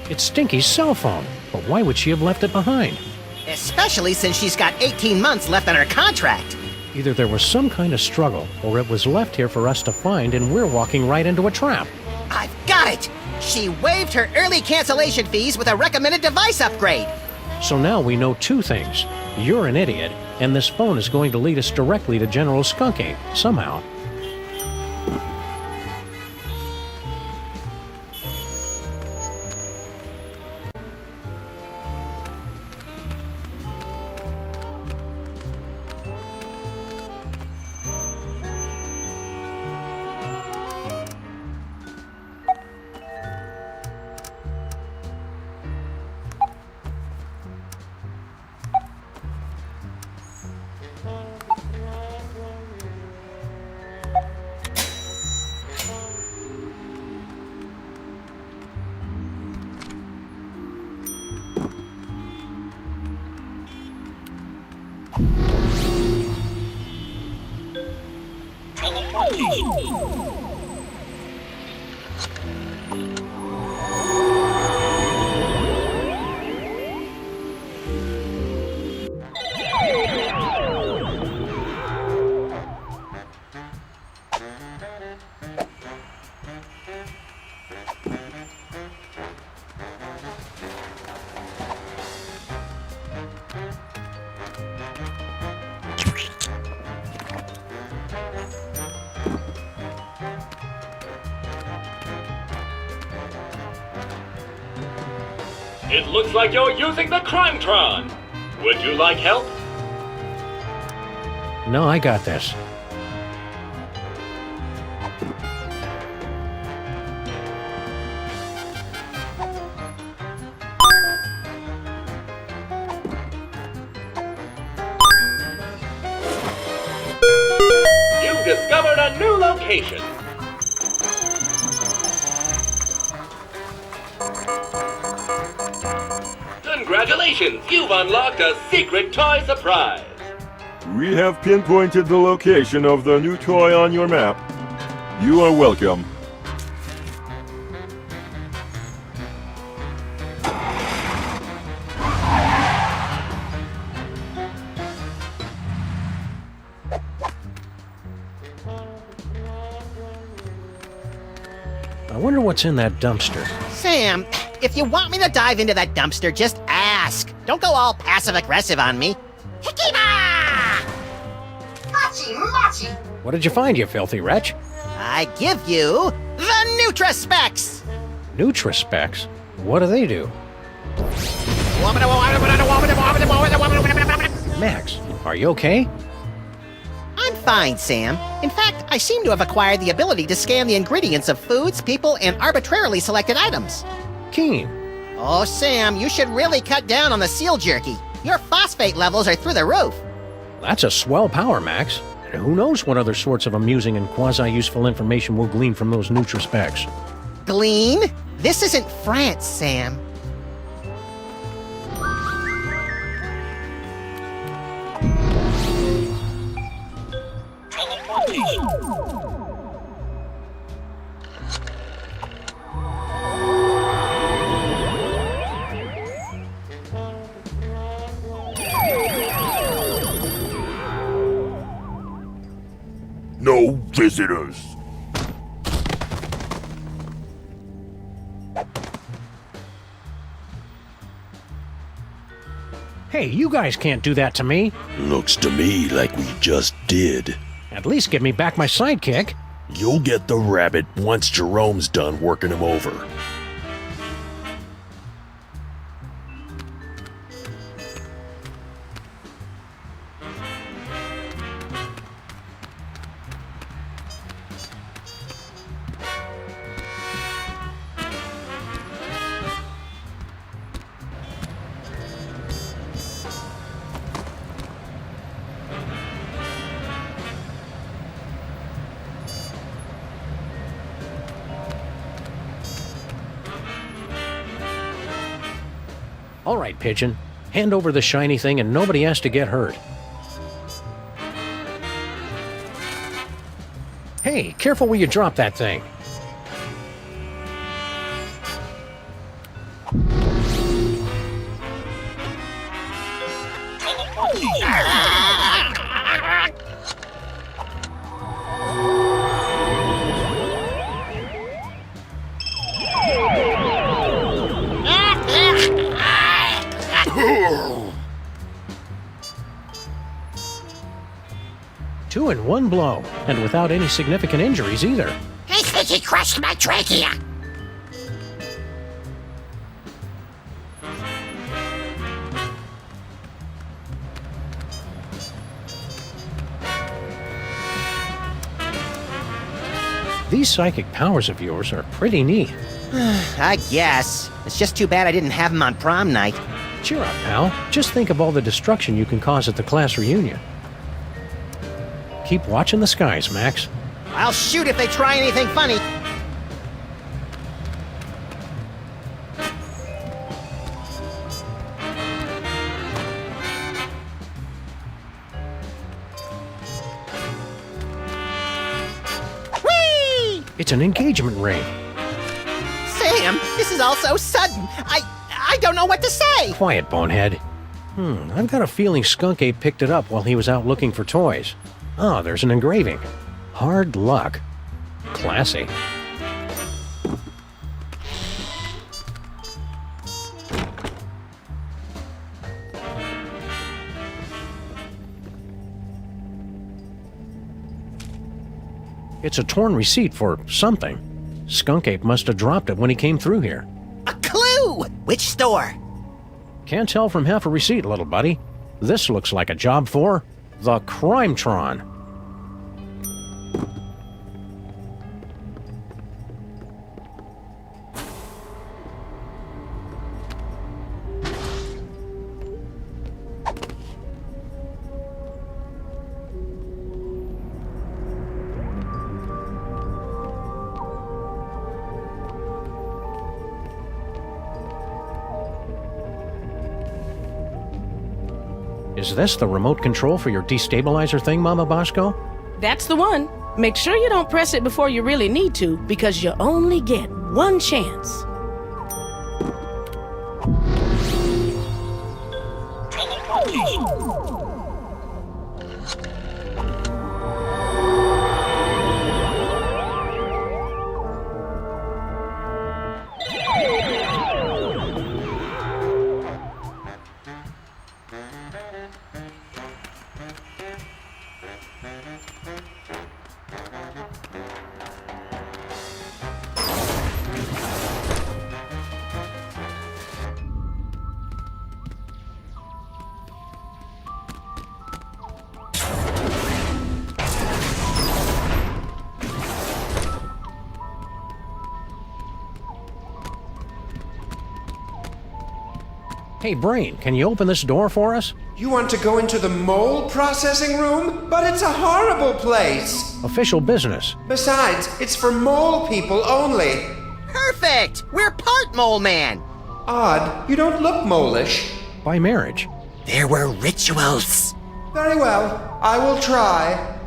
It's Stinky's cell phone, but why would she have left it behind? Especially since she's got 18 months left on her contract. Either there was some kind of struggle, or it was left here for us to find and we're walking right into a trap. I've got it! She waived her early cancellation fees with a recommended device upgrade. So now we know two things. You're an idiot, and this phone is going to lead us directly to General Skunky, somehow. It looks like you're using the Crimetron. Would you like help? No, I got this. You've discovered a new location. Congratulations, you've unlocked a secret toy surprise. We have pinpointed the location of the new toy on your map. You are welcome. I wonder what's in that dumpster. Sam, if you want me to dive into that dumpster, just ask. Don't go all passive-aggressive on me. Hikima! Machi, machi! What did you find, you filthy wretch? I give you the Nutraspecs! Nutraspecs? What do they do? Max, are you okay? I'm fine, Sam. In fact, I seem to have acquired the ability to scan the ingredients of foods, people, and arbitrarily selected items. Keen. Oh, Sam, you should really cut down on the seal jerky. Your phosphate levels are through the roof. That's a swell power, Max. And who knows what other sorts of amusing and quasi-useful information we'll glean from those Nutraspecs. Glean? This isn't France, Sam. No visitors. Hey, you guys can't do that to me. Looks to me like we just did. At least give me back my sidekick. You'll get the rabbit once Jerome's done working him over. All right, Pigeon. Hand over the shiny thing and nobody has to get hurt. Hey, careful where you drop that thing. Two in one blow, and without any significant injuries either. I think he crushed my trachea. These psychic powers of yours are pretty neat. I guess. It's just too bad I didn't have them on prom night. Cheer up, pal. Just think of all the destruction you can cause at the class reunion. Keep watching the skies, Max. I'll shoot if they try anything funny. Whee! It's an engagement ring. Sam, this is all so sudden. I don't know what to say. Quiet, bonehead. I've got a feeling Skunk Ape picked it up while he was out looking for toys. Oh, there's an engraving. Hard luck. Classy. It's a torn receipt for something. Skunk Ape must have dropped it when he came through here. A clue! Which store? Can't tell from half a receipt, little buddy. This looks like a job for the Crimetron. Is this the remote control for your destabilizer thing, Mama Bosco? That's the one. Make sure you don't press it before you really need to, because you only get one chance. Hey, Brain, can you open this door for us? You want to go into the mole processing room? But it's a horrible place. Official business. Besides, it's for mole people only. Perfect! We're part mole man. Odd, you don't look mole-ish. By marriage. There were rituals. Very well, I will try.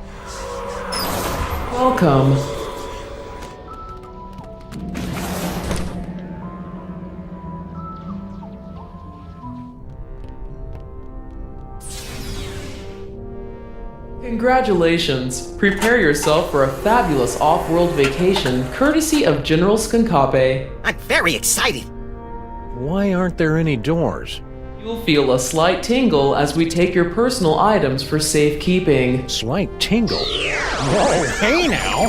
Welcome. Congratulations! Prepare yourself for a fabulous off-world vacation courtesy of General Skunkape. I'm very excited. Why aren't there any doors? You'll feel a slight tingle as we take your personal items for safekeeping. Slight tingle? Whoa, hey now!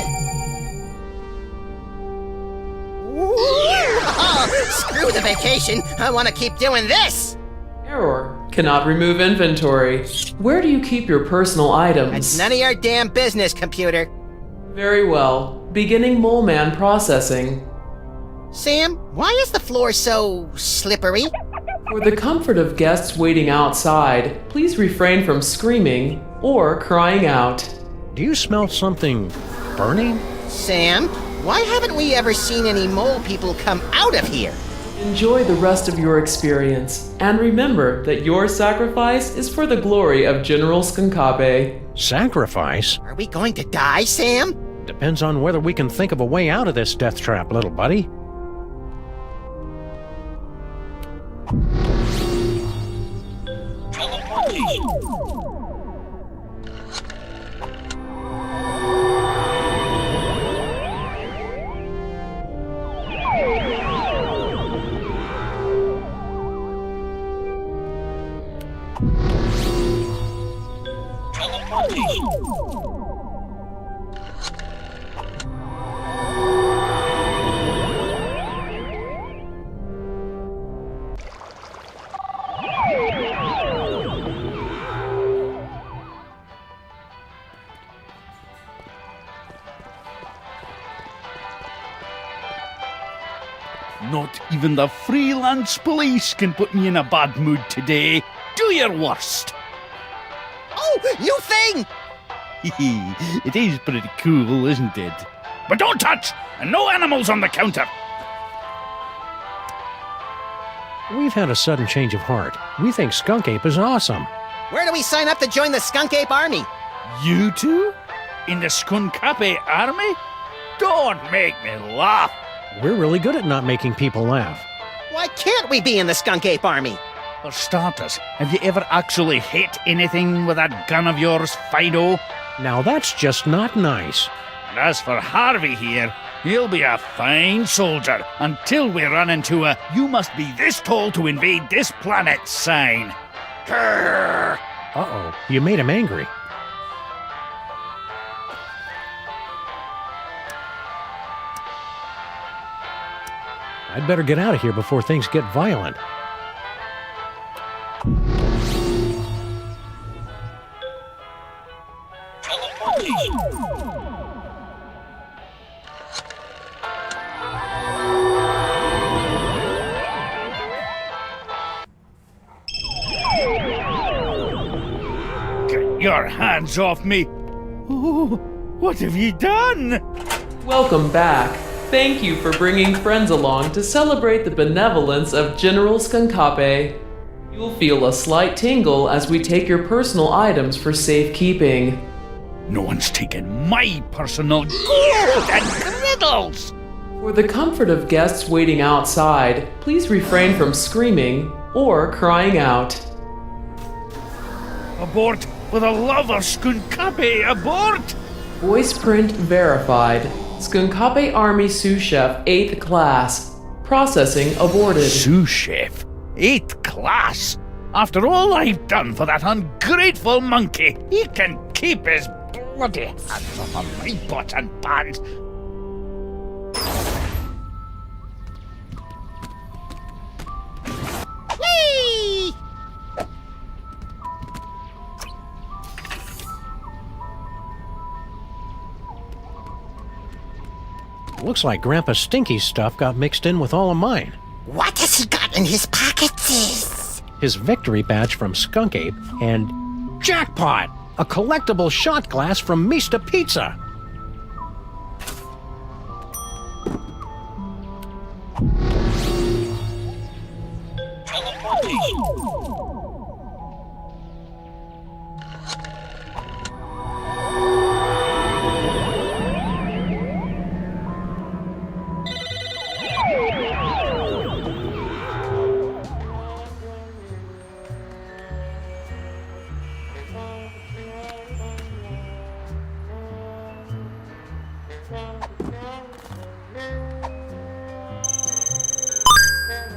Screw the vacation. I want to keep doing this. Error. Cannot remove inventory. Where do you keep your personal items? It's none of your damn business, computer. Very well. Beginning Mole Man processing. Sam, why is the floor so slippery? For the comfort of guests waiting outside, please refrain from screaming or crying out. Do you smell something burning? Sam, why haven't we ever seen any mole people come out of here? Enjoy the rest of your experience, and remember that your sacrifice is for the glory of General Skunkape. Sacrifice? Are we going to die, Sam? Depends on whether we can think of a way out of this death trap, little buddy. Not even the Freelance Police can put me in a bad mood today. Do your worst. Oh, new thing! It is pretty cool, isn't it? But don't touch! And no animals on the counter! We've had a sudden change of heart. We think Skunk Ape is awesome. Where do we sign up to join the Skunk Ape Army? You two? In the Skunkape Army? Don't make me laugh! We're really good at not making people laugh. Why can't we be in the Skunk Ape Army? For starters, have you ever actually hit anything with that gun of yours, Fido? Now that's just not nice. And as for Harvey here, he'll be a fine soldier until we run into a "you must be this tall to invade this planet" sign. Grrr. Uh-oh, you made him angry. I'd better get out of here before things get violent. Get your hands off me! Oh, what have you done? Welcome back. Thank you for bringing friends along to celebrate the benevolence of General Skunkape. You'll feel a slight tingle as we take your personal items for safekeeping. No one's taken my personal gold and griddles! For the comfort of guests waiting outside, please refrain from screaming or crying out. Abort! For the love of Skunkape, abort! Voice print verified. Skunkape Army Sous Chef 8th Class. Processing aborted. Sous Chef? 8th Class? After all I've done for that ungrateful monkey, he can keep his bloody hands off of my pots and pans. Whee! Looks like Grandpa Stinky's stuff got mixed in with all of mine. What has he got in his pockets? his victory badge from Skunk Ape, and jackpot! A collectible shot glass from Mista Pizza!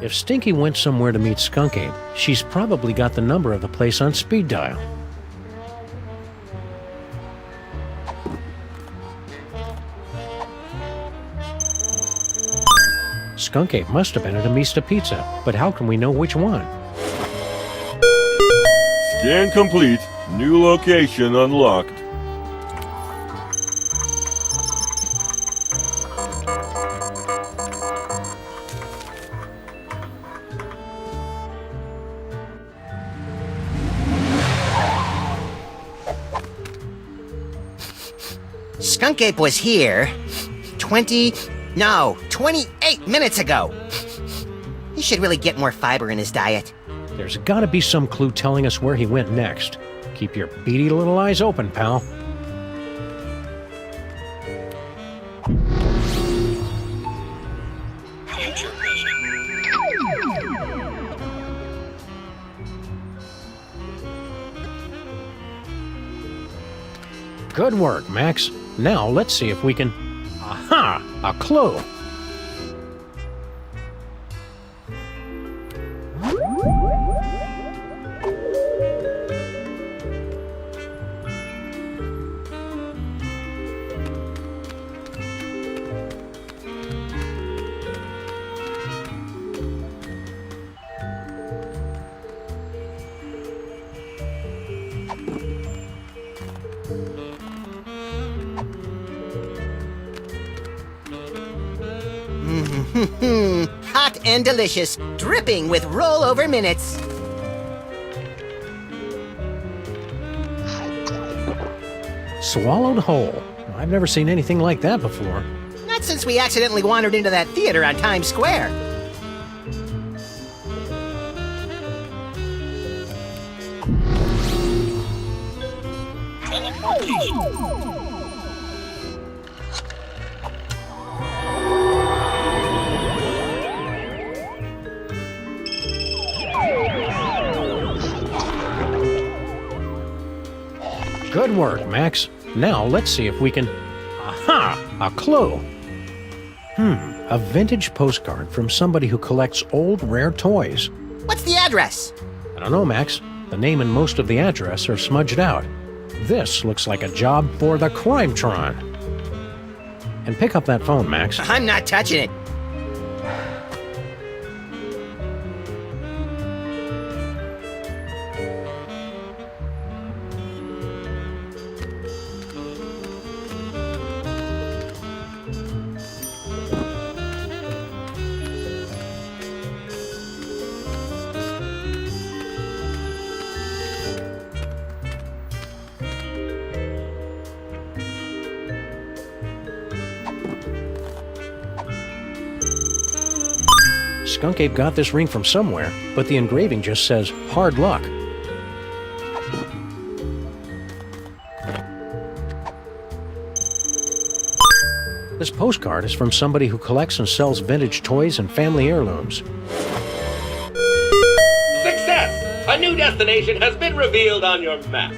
If Stinky went somewhere to meet Skunk Ape, she's probably got the number of the place on speed dial. Skunk Ape must have been at a Mista Pizza, but how can we know which one? Scan complete. New location unlocked. Skunk Ape was here 28 minutes ago. He should really get more fiber in his diet. There's gotta be some clue telling us where he went next. Keep your beady little eyes open, pal. Future vision. Good work, Max. Now let's see if we can... Aha! A clue! Hot and delicious, dripping with rollover minutes. Swallowed whole. I've never seen anything like that before. Not since we accidentally wandered into that theater on Times Square. Good work, Max. Now let's see if we can... Aha! A clue! A vintage postcard from somebody who collects old, rare toys. What's the address? I don't know, Max. The name and most of the address are smudged out. This looks like a job for the Crimetron. And pick up that phone, Max. I'm not touching it. Skunk Ape got this ring from somewhere, but the engraving just says, hard luck. This postcard is from somebody who collects and sells vintage toys and family heirlooms. Success! A new destination has been revealed on your map.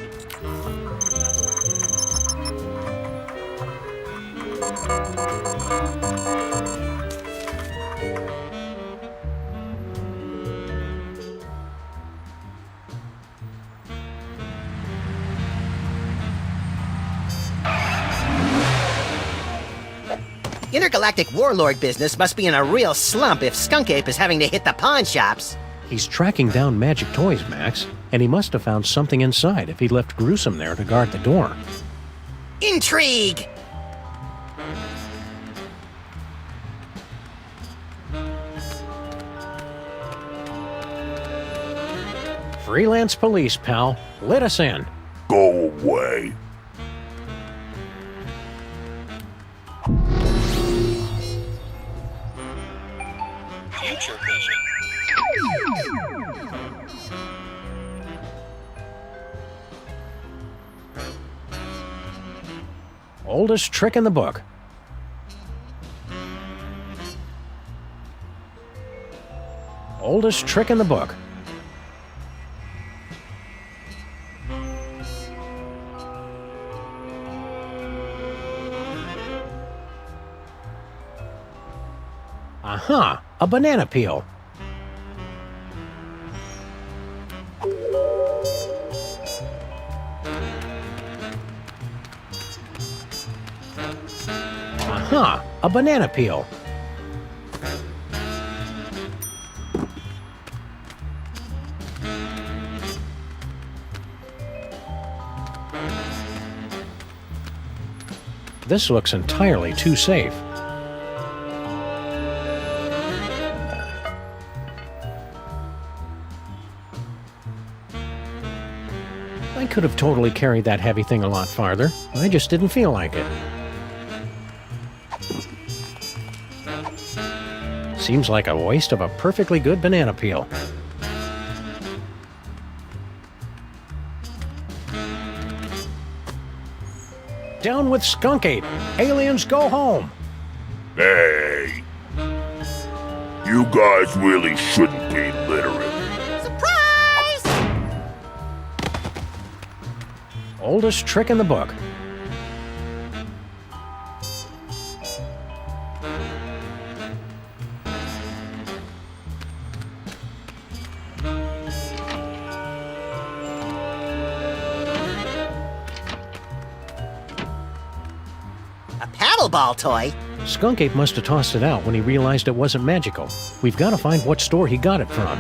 Intergalactic warlord business must be in a real slump if Skunk Ape is having to hit the pawn shops. He's tracking down magic toys, Max, and he must have found something inside if he left Gruesome there to guard the door. Intrigue! Freelance Police, pal. Let us in. Go away. Future vision. Oldest trick in the book. Oldest trick in the book. Aha! A banana peel. Aha! A banana peel. This looks entirely too safe. I could have totally carried that heavy thing a lot farther. I just didn't feel like it. Seems like a waste of a perfectly good banana peel. Down with Skunk Ape! Aliens go home! Hey. You guys really shouldn't be literate. Surprise! Oldest trick in the book. Ball toy. Skunk Ape must have tossed it out when he realized it wasn't magical. We've got to find what store he got it from.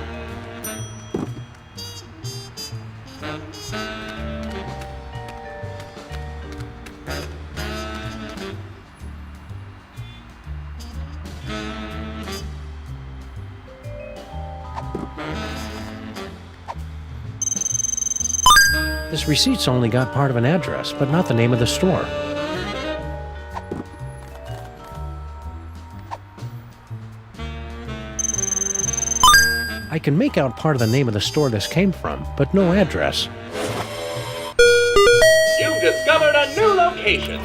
This receipt's only got part of an address, but not the name of the store. I can make out part of the name of the store this came from, but no address. You've discovered a new location.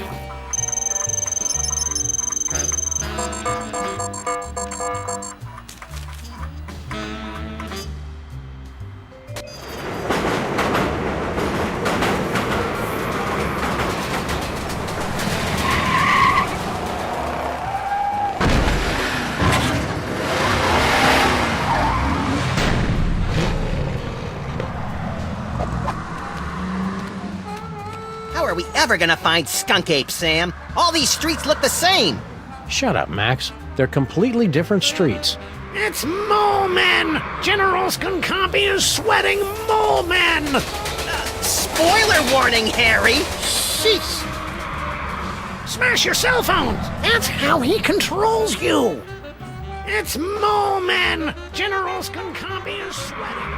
How are we ever gonna find Skunk Ape, Sam? All these streets look the same. Shut up, Max. They're completely different streets. It's Mole Men! General Skunkapi is sweating Mole Men! Spoiler warning, Harry! Sheesh! Smash your cell phones! That's how he controls you! It's Mole Men! General Skunkapi is sweating.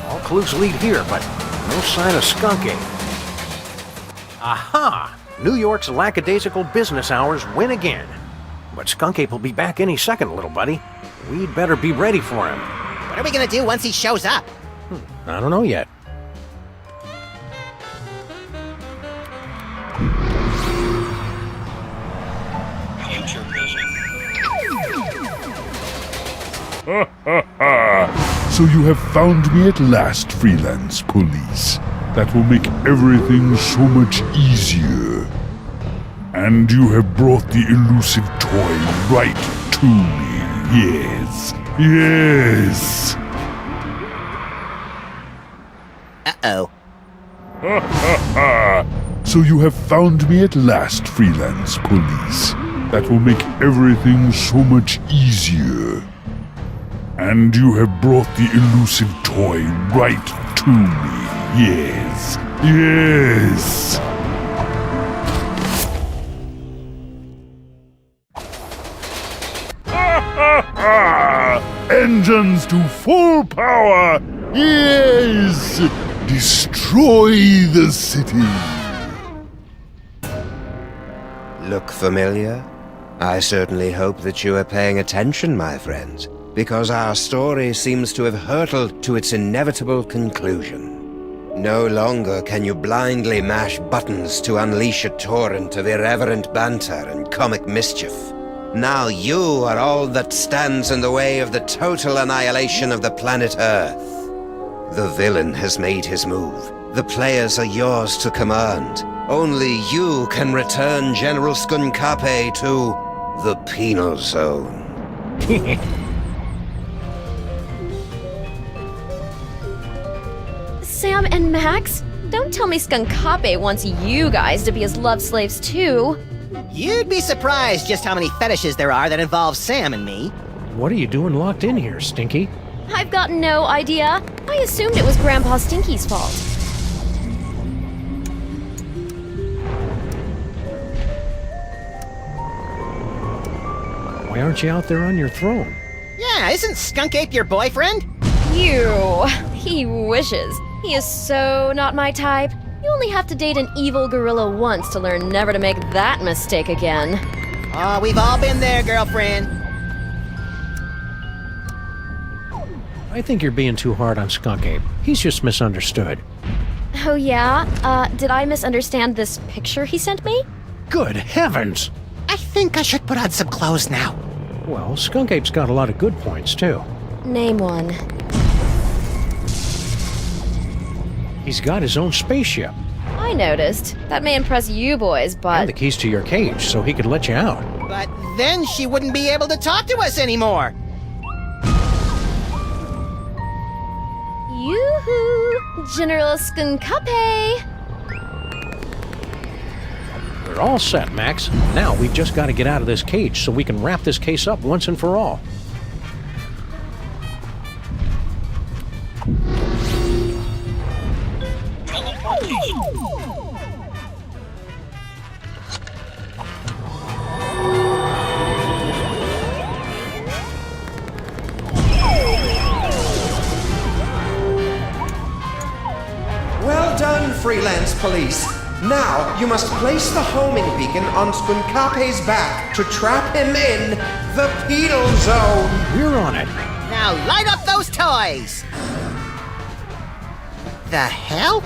All clues lead here, but no sign of Skunk Ape. Aha! New York's lackadaisical business hours win again. But Skunk Ape will be back any second, little buddy. We'd better be ready for him. What are we gonna do once he shows up? I don't know yet. Future vision. Ha ha ha! So you have found me at last, Freelance Police. That will make everything so much easier. And you have brought the elusive toy right to me. Yes. Yes. Uh-oh. Ha ha ha! So you have found me at last, Freelance Police. That will make everything so much easier. And you have brought the elusive toy right to me. Yes. Yes. Ha ha ha! engines to full power! Yes! Destroy the city! Look familiar? I certainly hope that you are paying attention, my friends, because our story seems to have hurtled to its inevitable conclusion. No longer can you blindly mash buttons to unleash a torrent of irreverent banter and comic mischief. Now you are all that stands in the way of the total annihilation of the planet Earth. The villain has made his move. The players are yours to command. Only you can return General Skunkape to the penal zone. Sam and Max, don't tell me Skunkape wants you guys to be his love slaves too. You'd be surprised just how many fetishes there are that involve Sam and me. What are you doing locked in here, Stinky? I've got no idea. I assumed it was Grandpa Stinky's fault. Why aren't you out there on your throne? Yeah, isn't Skunkape your boyfriend? You. He wishes. He is so not my type. You only have to date an evil gorilla once to learn never to make that mistake again. Oh, we've all been there, girlfriend. I think you're being too hard on Skunkape. He's just misunderstood. Oh yeah? Did I misunderstand this picture he sent me? Good heavens! I think I should put on some clothes now. Well, Skunkape's got a lot of good points, too. Name one. He's got his own spaceship. I noticed. That may impress you boys, but... And the keys to your cage, so he could let you out. But then she wouldn't be able to talk to us anymore. Yoo-hoo! General Skunkape! We're all set, Max. Now we've just got to get out of this cage so we can wrap this case up once and for all. Well done, Freelance Police. Now, you must place the homing beacon on Skunkape's back to trap him in the penal zone. We're on it. Now light up those toys! The hell?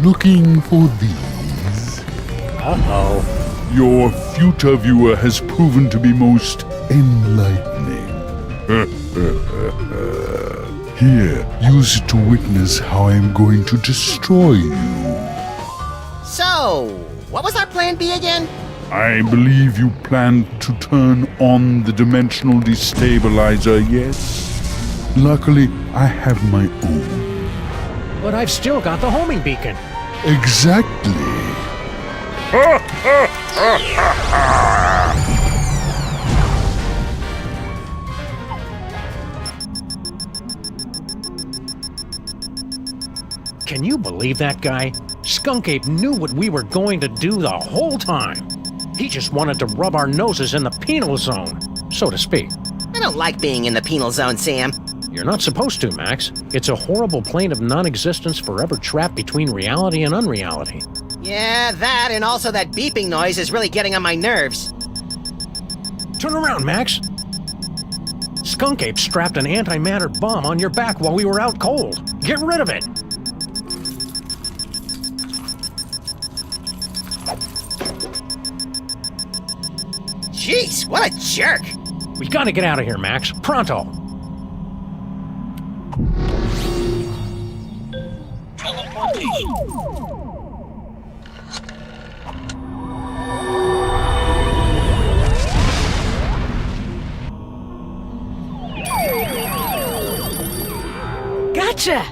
Looking for these? Uh-oh. Your future viewer has proven to be most enlightening. Here, use it to witness how I am going to destroy you. So, what was our plan B again? I believe you planned to turn on the dimensional destabilizer, yes? Luckily, I have my own. But I've still got the homing beacon. Exactly. Can you believe that guy? Skunkape knew what we were going to do the whole time. He just wanted to rub our noses in the penal zone, so to speak. I don't like being in the penal zone, Sam. You're not supposed to, Max. It's a horrible plane of non-existence forever trapped between reality and unreality. Yeah, that and also that beeping noise is really getting on my nerves. Turn around, Max. Skunkape strapped an antimatter bomb on your back while we were out cold. Get rid of it. Jeez, what a jerk! We gotta get out of here, Max. Pronto! Gotcha!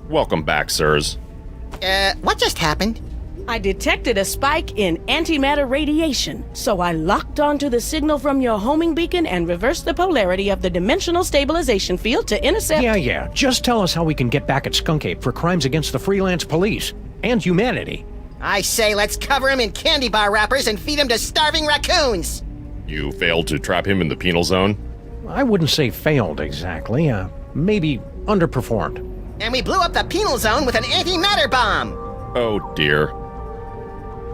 Welcome back, sirs. What just happened? I detected a spike in antimatter radiation, so I locked onto the signal from your homing beacon and reversed the polarity of the dimensional stabilization field to intercept... Yeah. Just tell us how we can get back at Skunkape for crimes against the Freelance Police and humanity. I say let's cover him in candy bar wrappers and feed him to starving raccoons! You failed to trap him in the penal zone? I wouldn't say failed exactly. Maybe underperformed. And we blew up the penal zone with an antimatter bomb. Oh dear.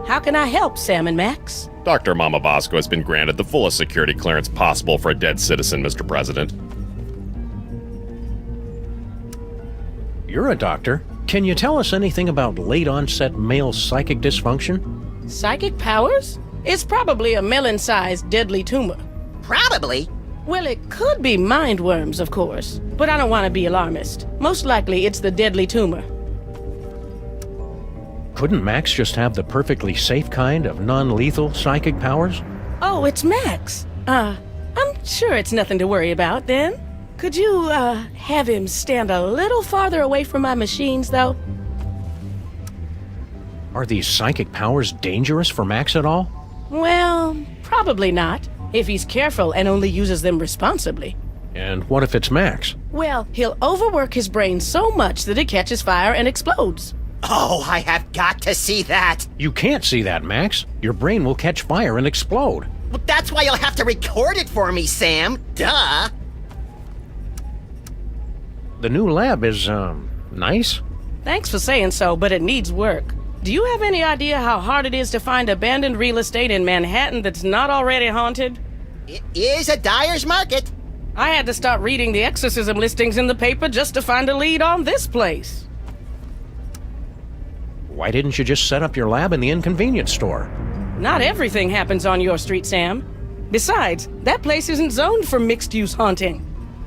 How can I help, Sam and Max? Dr. Mama Bosco has been granted the fullest security clearance possible for a dead citizen, Mr. President. You're a doctor. Can you tell us anything about late-onset male psychic dysfunction? Psychic powers? It's probably a melon-sized deadly tumor. Probably? Well, it could be mind worms, of course. But I don't want to be alarmist. Most likely it's the deadly tumor. Couldn't Max just have the perfectly safe kind of non-lethal psychic powers? Oh, it's Max. I'm sure it's nothing to worry about, then. Could you, have him stand a little farther away from my machines, though? Are these psychic powers dangerous for Max at all? Well, probably not, if he's careful and only uses them responsibly. And what if it's Max? Well, he'll overwork his brain so much that it catches fire and explodes. Oh, I have got to see that. You can't see that, Max. Your brain will catch fire and explode. Well, that's why you'll have to record it for me, Sam. Duh. The new lab is, nice? Thanks for saying so, but it needs work. Do you have any idea how hard it is to find abandoned real estate in Manhattan that's not already haunted? It is a dyer's market. I had to start reading the exorcism listings in the paper just to find a lead on this place. Why didn't you just set up your lab in the inconvenience store? Not everything happens on your street, Sam. Besides, that place isn't zoned for mixed-use haunting.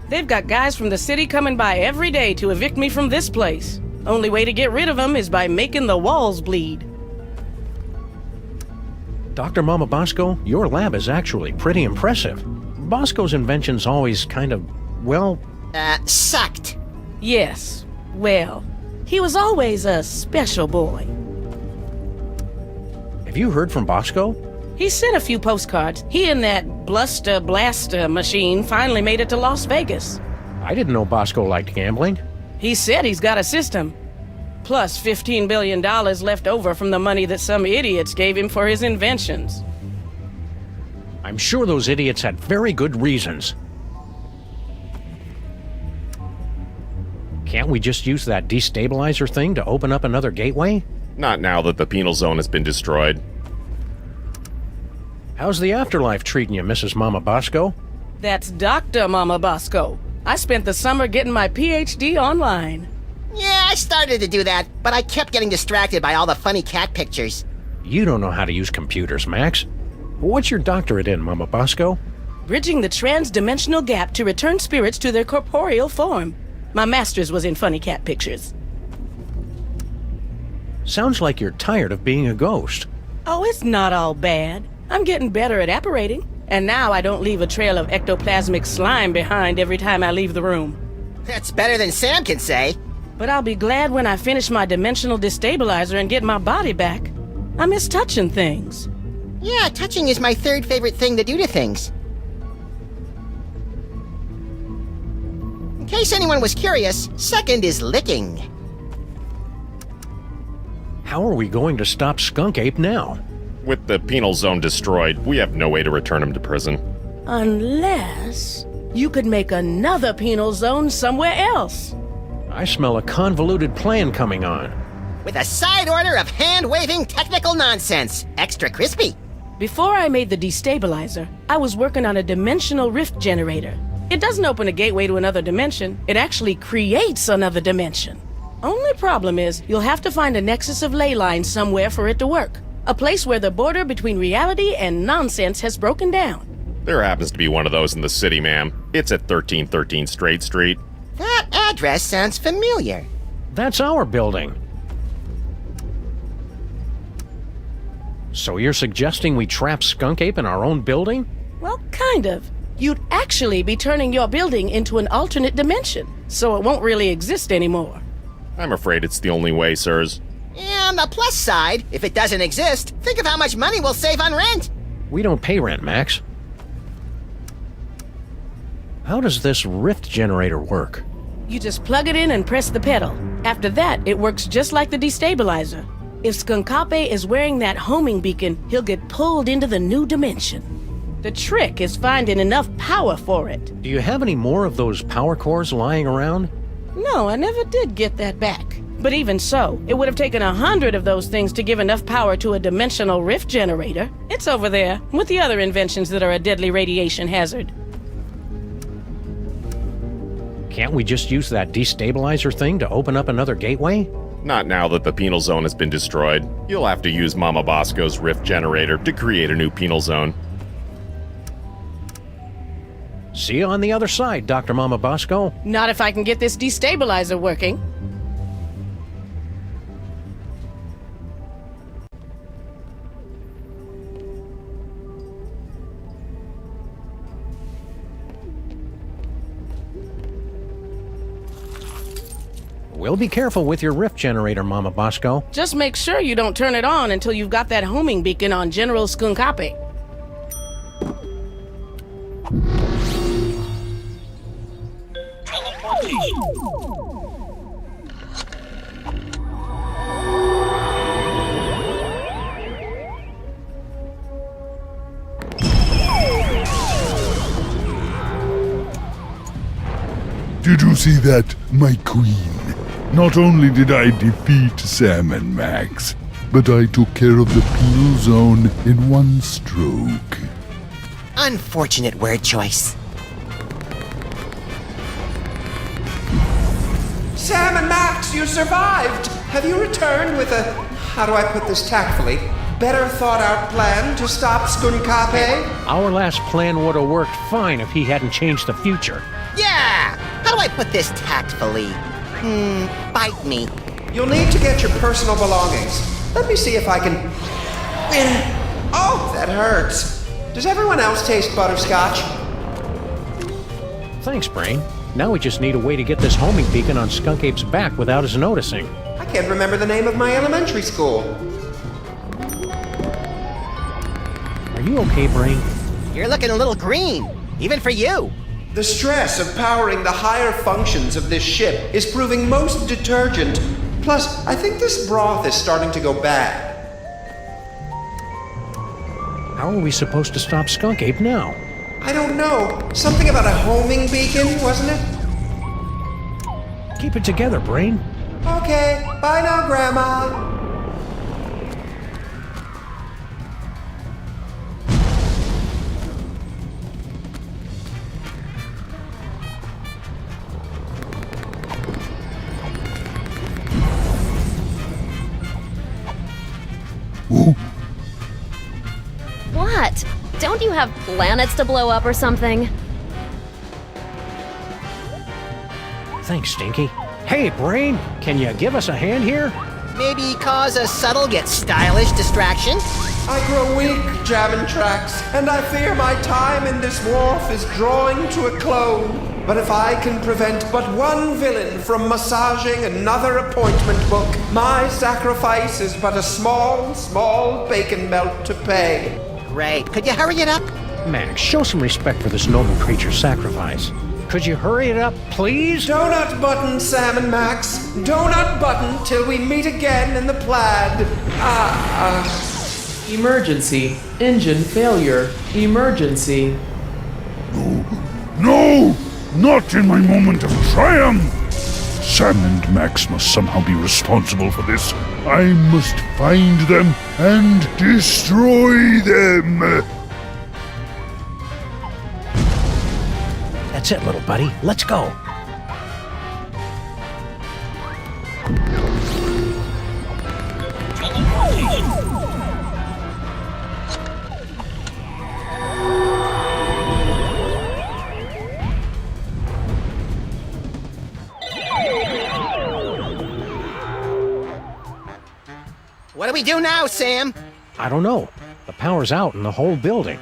They've got guys from the city coming by every day to evict me from this place. Only way to get rid of them is by making the walls bleed. Dr. Mama Bosco, your lab is actually pretty impressive. Bosco's inventions always kind of, well... sucked. Yes, well, he was always a special boy. Have you heard from Bosco? He sent a few postcards. He and that Bluster Blaster machine finally made it to Las Vegas. I didn't know Bosco liked gambling. He said he's got a system. Plus $15 billion left over from the money that some idiots gave him for his inventions. I'm sure those idiots had very good reasons. Can't we just use that destabilizer thing to open up another gateway? Not now that the penal zone has been destroyed. How's the afterlife treating you, Mrs. Mama Bosco? That's Dr. Mama Bosco. I spent the summer getting my PhD online. Yeah, I started to do that, but I kept getting distracted by all the funny cat pictures. You don't know how to use computers, Max. What's your doctorate in, Mama Bosco? Bridging the trans-dimensional gap to return spirits to their corporeal form. My master's was in funny cat pictures. Sounds like you're tired of being a ghost. Oh, it's not all bad. I'm getting better at apparating. And now I don't leave a trail of ectoplasmic slime behind every time I leave the room. That's better than Sam can say. But I'll be glad when I finish my dimensional destabilizer and get my body back. I miss touching things. Yeah, touching is my third favorite thing to do to things. In case anyone was curious, second is licking. How are we going to stop Skunk Ape now? With the penal zone destroyed, we have no way to return him to prison. Unless you could make another penal zone somewhere else. I smell a convoluted plan coming on. With a side order of hand-waving technical nonsense. Extra crispy. Before I made the destabilizer, I was working on a dimensional rift generator. It doesn't open a gateway to another dimension. It actually creates another dimension. Only problem is, you'll have to find a nexus of ley lines somewhere for it to work. A place where the border between reality and nonsense has broken down. There happens to be one of those in the city, ma'am. It's at 1313 Straight Street. That address sounds familiar. That's our building. So you're suggesting we trap Skunk Ape in our own building? Well, kind of. You'd actually be turning your building into an alternate dimension, so it won't really exist anymore. I'm afraid it's the only way, sirs. And on the plus side, if it doesn't exist, think of how much money we'll save on rent. We don't pay rent, Max. How does this rift generator work? You just plug it in and press the pedal. After that, it works just like the destabilizer. If Skunk Ape is wearing that homing beacon, he'll get pulled into the new dimension. The trick is finding enough power for it. Do you have any more of those power cores lying around? No, I never did get that back. But even so, it would have taken 100 of those things to give enough power to a dimensional rift generator. It's over there, with the other inventions that are a deadly radiation hazard. Can't we just use that destabilizer thing to open up another gateway? Not now that the penal zone has been destroyed. You'll have to use Mama Bosco's rift generator to create a new penal zone. See you on the other side, Dr. Mama Bosco. Not if I can get this destabilizer working. We'll be careful with your rift generator, Mama Bosco. Just make sure you don't turn it on until you've got that homing beacon on General Skunkape. Did you see that, my queen? Not only did I defeat Sam and Max, but I took care of the penal zone in one stroke. Unfortunate word choice. Sam and Max, you survived! Have you returned with a, how do I put this tactfully, better thought out plan to stop Skunkape? Our last plan would have worked fine if he hadn't changed the future. Yeah! How do I put this tactfully? Bite me. You'll need to get your personal belongings. Let me see if I can... Oh, that hurts. Does everyone else taste butterscotch? Thanks, Brain. Now we just need a way to get this homing beacon on Skunk Ape's back without us noticing. I can't remember the name of my elementary school. Are you okay, Brain? You're looking a little green, even for you. The stress of powering the higher functions of this ship is proving most detergent. Plus, I think this broth is starting to go bad. How are we supposed to stop Skunk Ape now? I don't know. Something about a homing beacon, wasn't it? Keep it together, Brain. Okay, bye now, Grandma. What? Don't you have planets to blow up or something? Thanks, Stinky. Hey, Brain, can you give us a hand here? Maybe cause a subtle yet stylish distraction? I grow weak jamming tracks, and I fear my time in this wharf is drawing to a close. But if I can prevent but one villain from massaging another appointment book, my sacrifice is but a small, small bacon melt to pay. Great. Could you hurry it up? Max, show some respect for this noble creature's sacrifice. Could you hurry it up, please? Donut button, Sam and Max. Donut button till we meet again in the plaid. Emergency. Engine failure. Emergency. No! Not in my moment of triumph! Sam and Max must somehow be responsible for this. I must find them and destroy them! That's it, little buddy. Let's go. What do we do now, Sam? I don't know. The power's out in the whole building.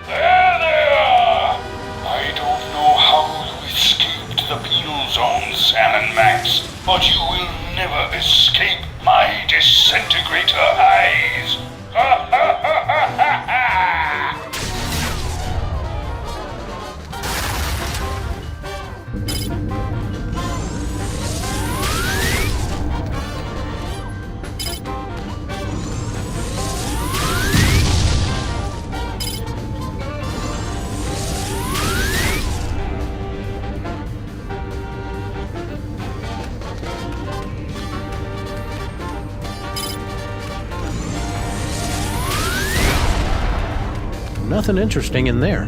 There they are! I don't know how you escaped the penal zone, Sam and Max, but you will never escape my disintegrator eyes! Ha ha ha ha ha ha! Nothing interesting in there.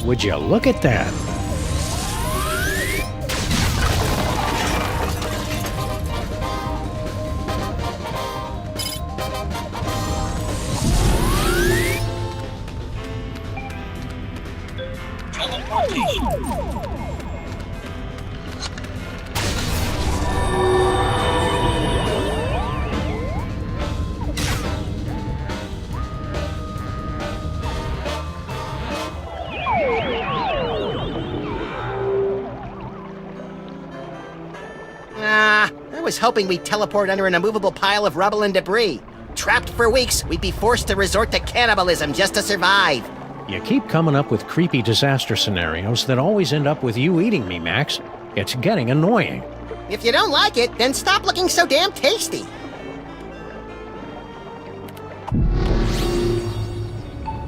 Would you look at that? I was hoping we'd teleport under an immovable pile of rubble and debris. Trapped for weeks, we'd be forced to resort to cannibalism just to survive. You keep coming up with creepy disaster scenarios that always end up with you eating me, Max. It's getting annoying. If you don't like it, then stop looking so damn tasty.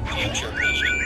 Future vision.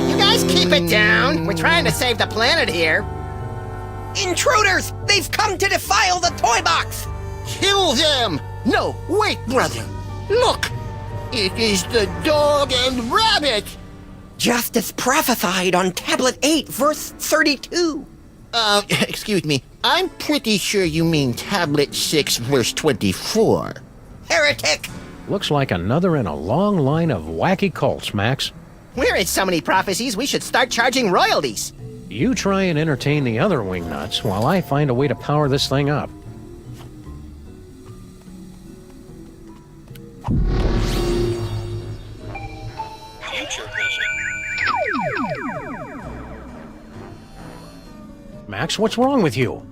You guys keep it down. We're trying to save the planet here. Intruders! They've come to defile the Toybox! Kill them! No, wait, brother. Look! It is the dog and rabbit! Just as prophesied on Tablet 8, verse 32. Excuse me. I'm pretty sure you mean Tablet 6, verse 24. Heretic! Looks like another in a long line of wacky cults, Max. We're in so many prophecies, we should start charging royalties. You try and entertain the other wingnuts while I find a way to power this thing up. Future vision. Max, what's wrong with you?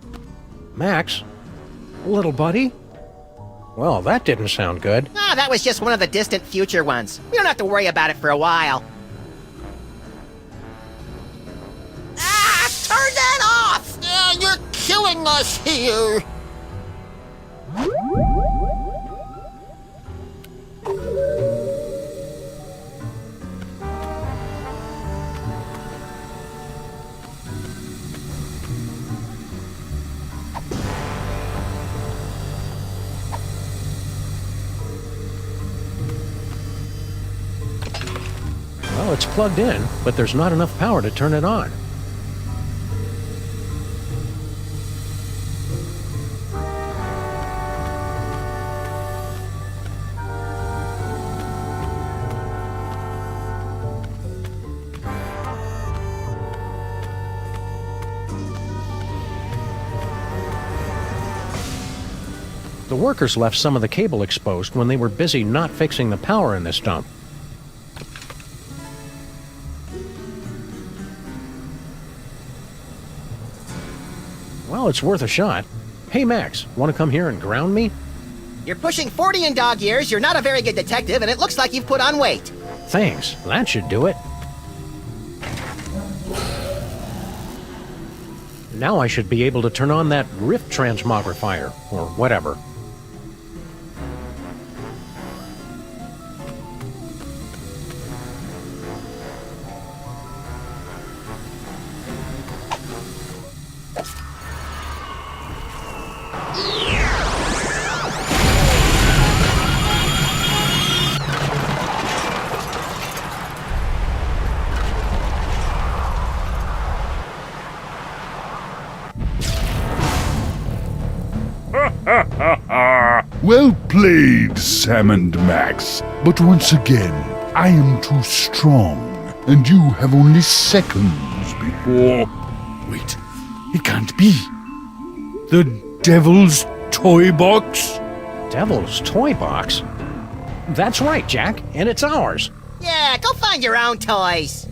Max? Little buddy? Well, that didn't sound good. That was just one of the distant future ones. We don't have to worry about it for a while. Turn that off! You're killing us here! Well, it's plugged in, but there's not enough power to turn it on. The workers left some of the cable exposed when they were busy not fixing the power in this dump. Well, it's worth a shot. Hey, Max, want to come here and ground me? You're pushing 40 in dog years, you're not a very good detective, and it looks like you've put on weight. Thanks, that should do it. Now I should be able to turn on that rift transmogrifier, or whatever. Well played, Sam and Max. But once again, I am too strong, and you have only seconds before... Wait, it can't be. The Devil's Toybox? Devil's Toybox? That's right, Jack, and it's ours. Yeah, go find your own toys.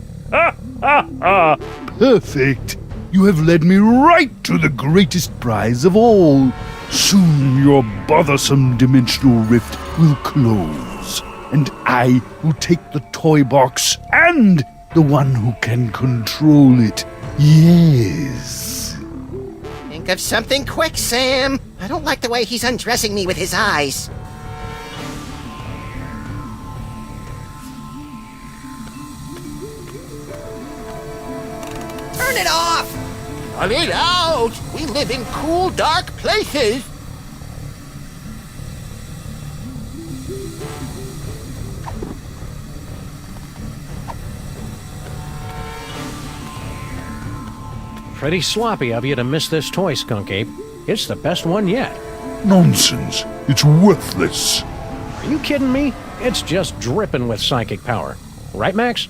Perfect. You have led me right to the greatest prize of all. Soon your bothersome dimensional rift will close, and I will take the toy box and the one who can control it. Yes. Think of something quick, Sam. I don't like the way he's undressing me with his eyes. Turn it off! Cut it out! We live in cool, dark places! Pretty sloppy of you to miss this toy, Skunk Ape. It's the best one yet. Nonsense. It's worthless. Are you kidding me? It's just dripping with psychic power. Right, Max?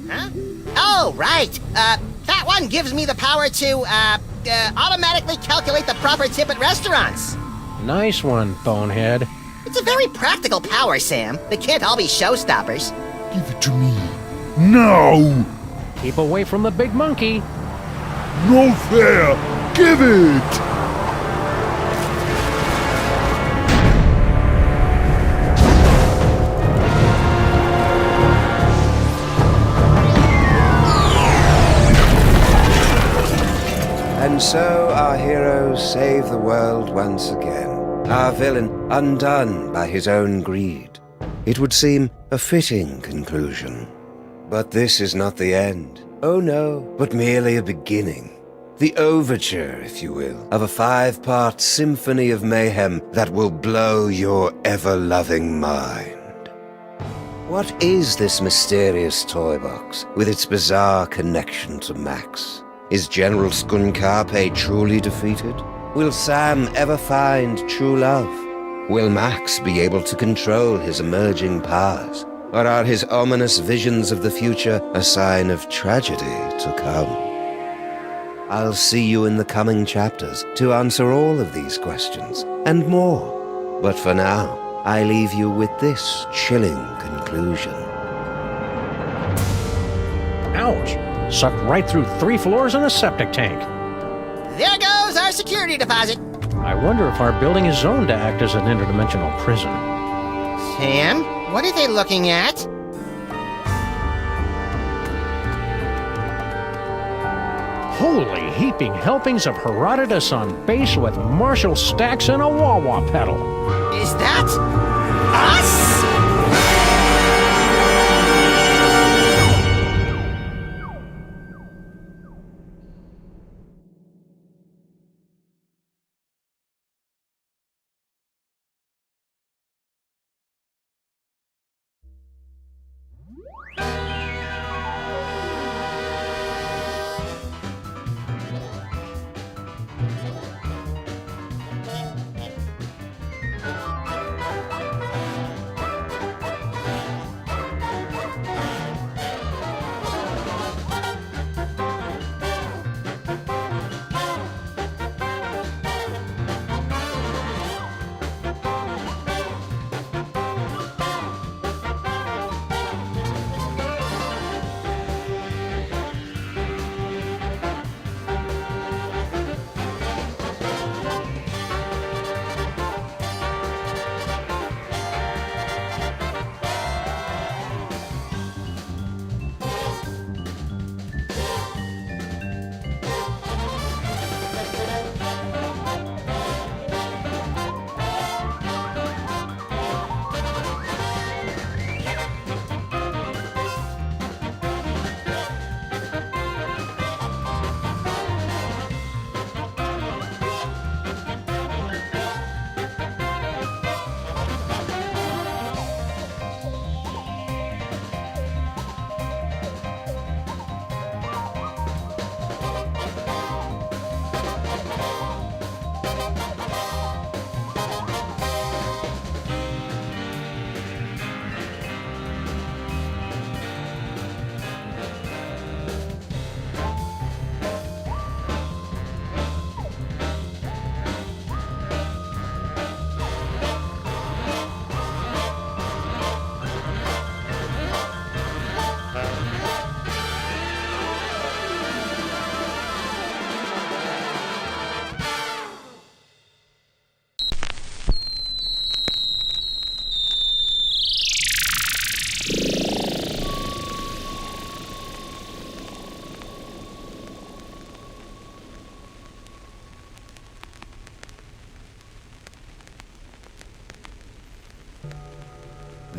Huh? Oh, right. That one gives me the power to, automatically calculate the proper tip at restaurants. Nice one, Bonehead. It's a very practical power, Sam. They can't all be showstoppers. Give it to me. No! Keep away from the big monkey. No fair! Give it! And so our heroes save the world once again. Our villain undone by his own greed. It would seem a fitting conclusion. But this is not the end. Oh no, but merely a beginning. The overture, if you will, of a 5-part symphony of mayhem that will blow your ever-loving mind. What is this mysterious toy box with its bizarre connection to Max? Is General Skunkarpe truly defeated? Will Sam ever find true love? Will Max be able to control his emerging powers? Or are his ominous visions of the future a sign of tragedy to come? I'll see you in the coming chapters to answer all of these questions, and more. But for now, I leave you with this chilling conclusion. Ouch! Sucked right through 3 floors and a septic tank. There goes our security deposit. I wonder if our building is zoned to act as an interdimensional prison. Sam, what are they looking at? Holy heaping helpings of Herodotus on base with Marshall stacks and a wah-wah pedal. Is that us?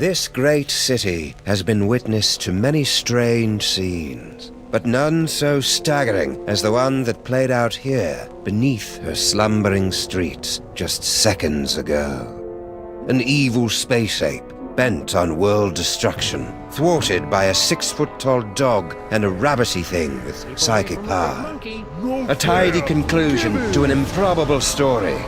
This great city has been witness to many strange scenes, but none so staggering as the one that played out here beneath her slumbering streets just seconds ago. An evil space ape bent on world destruction, thwarted by a 6-foot-tall dog and a rabbity thing with psychic power. A tidy conclusion to an improbable story,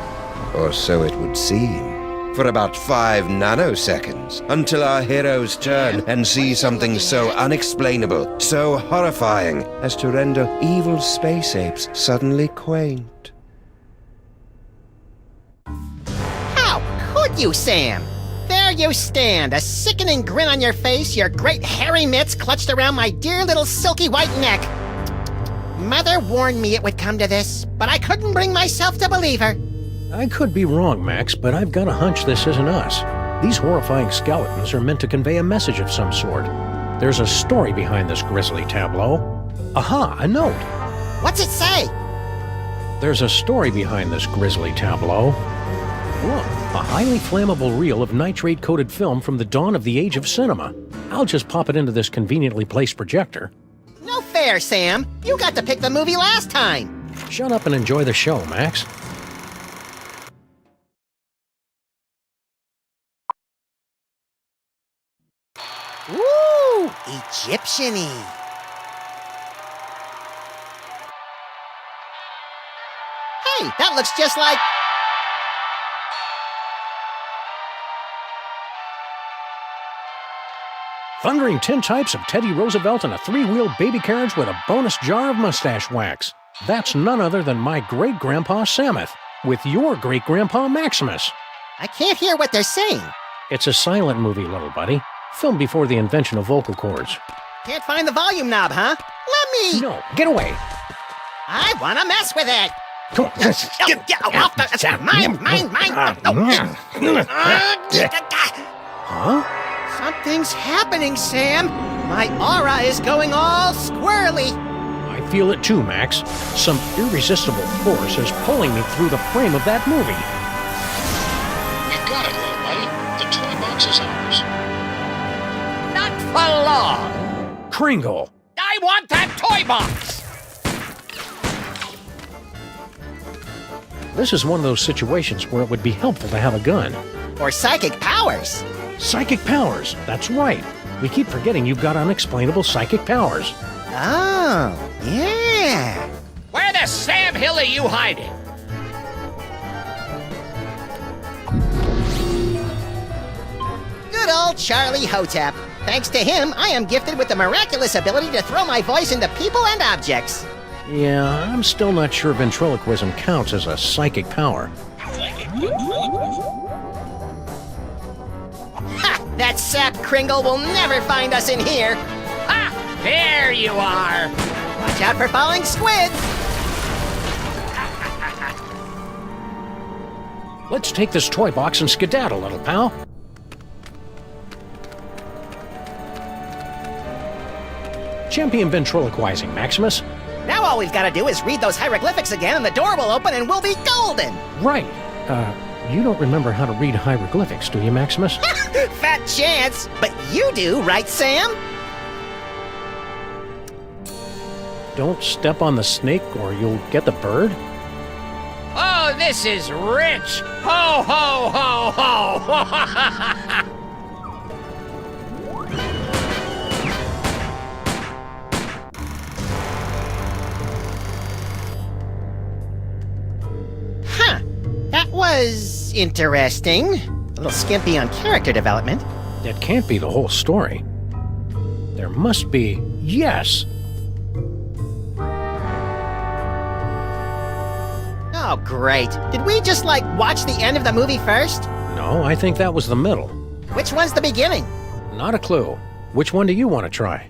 or so it would seem. For about 5 nanoseconds, until our heroes turn and see something so unexplainable, so horrifying, as to render evil space apes suddenly quaint. How could you, Sam? There you stand, a sickening grin on your face, your great hairy mitts clutched around my dear little silky white neck. Mother warned me it would come to this, but I couldn't bring myself to believe her. I could be wrong, Max, but I've got a hunch this isn't us. These horrifying skeletons are meant to convey a message of some sort. There's a story behind this grisly tableau. Aha, a note. What's it say? There's a story behind this grisly tableau. Look, a highly flammable reel of nitrate-coated film from the dawn of the age of cinema. I'll just pop it into this conveniently placed projector. No fair, Sam. You got to pick the movie last time. Shut up and enjoy the show, Max. Ooh, Egyptian-y. Hey, that looks just like... Thundering tintypes of Teddy Roosevelt and a 3-wheel baby carriage with a bonus jar of mustache wax. That's none other than my great-grandpa Samuth, with your great-grandpa Maximus. I can't hear what they're saying. It's a silent movie, little buddy. Filmed before the invention of vocal cords. Can't find the volume knob, huh? Let me... No, get away! I want to mess with it! Come on. Mine! Huh? Something's happening, Sam! My aura is going all squirrely! I feel it too, Max. Some irresistible force is pulling me through the frame of that movie. We've got it, little buddy. The Toybox is ours. Not for long. Kringle! I want that Toybox! This is one of those situations where it would be helpful to have a gun. Or psychic powers. Psychic powers, that's right. We keep forgetting you've got unexplainable psychic powers. Oh, yeah. Where the Sam Hill are you hiding? Good old Charlie Hotep. Thanks to him, I am gifted with the miraculous ability to throw my voice into people and objects. Yeah, I'm still not sure ventriloquism counts as a psychic power. Ha! That sap Kringle will never find us in here! Ha! There you are! Watch out for falling squids! Let's take this toy box and skedaddle, little pal. Champion ventriloquizing, Maximus. Now all we've got to do is read those hieroglyphics again and the door will open and we'll be golden! Right. You don't remember how to read hieroglyphics, do you, Maximus? Fat chance! But you do, right, Sam? Don't step on the snake or you'll get the bird. Oh, this is rich! Ho, ho, ho, ho! Huh. That was interesting. A little skimpy on character development. That can't be the whole story. There must be... Yes! Oh, great. Did we just, watch the end of the movie first? No, I think that was the middle. Which one's the beginning? Not a clue. Which one do you want to try?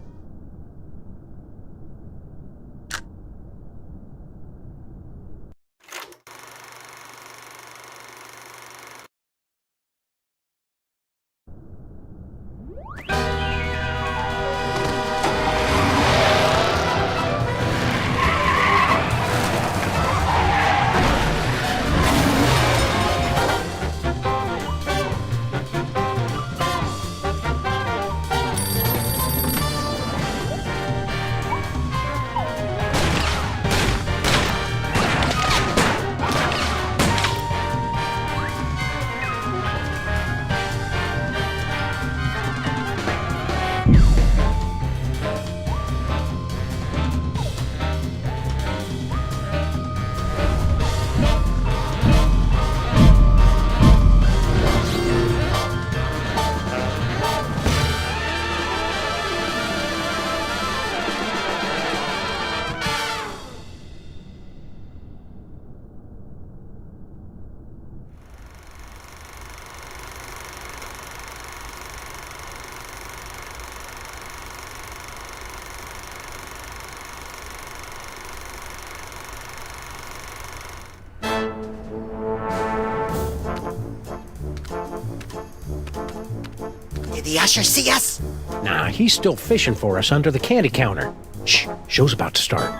the usher see us? Nah, he's still fishing for us under the candy counter. Shh, show's about to start.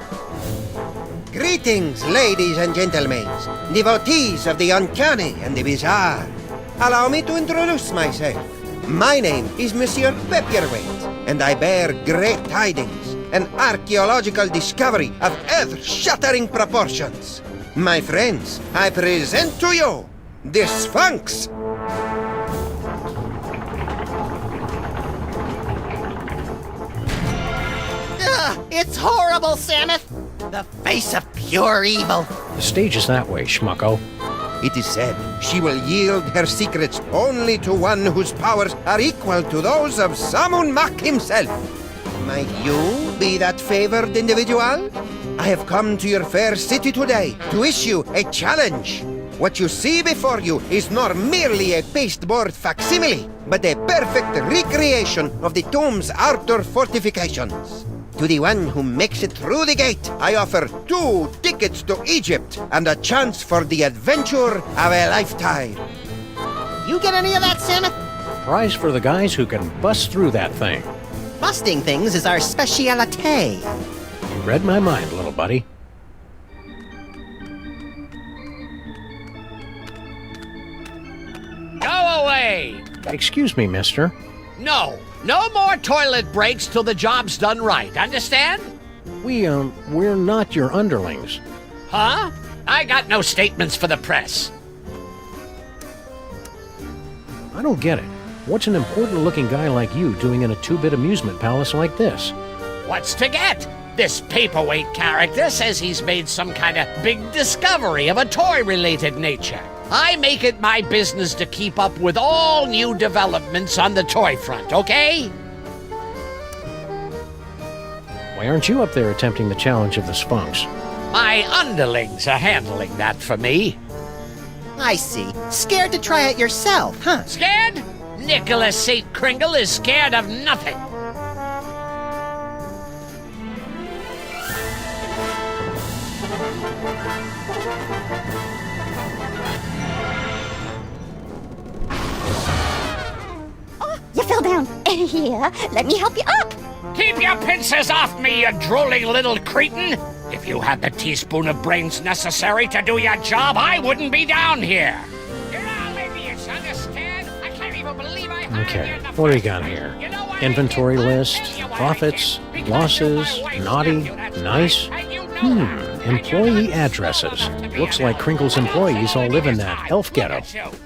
Greetings, ladies and gentlemen, devotees of the uncanny and the bizarre. Allow me to introduce myself. My name is Monsieur Pepperweight, and I bear great tidings, an archaeological discovery of earth-shattering proportions. My friends, I present to you the Sphinx. Ugh, it's horrible, Samus. The face of pure evil. The stage is that way, schmucko. It is said she will yield her secrets only to one whose powers are equal to those of Samun Mak himself. Might you be that favored individual? I have come to your fair city today to issue a challenge. What you see before you is not merely a pasteboard facsimile, but a perfect recreation of the tomb's outer fortifications. To the one who makes it through the gate, I offer 2 tickets to Egypt and a chance for the adventure of a lifetime. You get any of that, Samus? Prize for the guys who can bust through that thing. Busting things is our speciality. You read my mind, little buddy. Go away! Excuse me, mister. No more toilet breaks till the job's done right, understand? We're not your underlings. Huh? I got no statements for the press. I don't get it. What's an important-looking guy like you doing in a 2-bit amusement palace like this? What's to get? This paperweight character says he's made some kind of big discovery of a toy-related nature. I make it my business to keep up with all new developments on the toy front, okay? Why aren't you up there attempting the challenge of the Sphinx? My underlings are handling that for me. I see. Scared to try it yourself, huh? Scared? Nicholas St. Kringle is scared of nothing. You fell down. Here, let me help you up. Keep your pincers off me, you drooling little cretin! If you had the teaspoon of brains necessary to do your job, I wouldn't be down here. You're all idiots, understand? I can't even believe I hired Okay, you in the what do we first got place. here? You know what? Inventory list, profits, losses, naughty, nice. Employee addresses. Looks like Kringle's employees all live in that elf ghetto.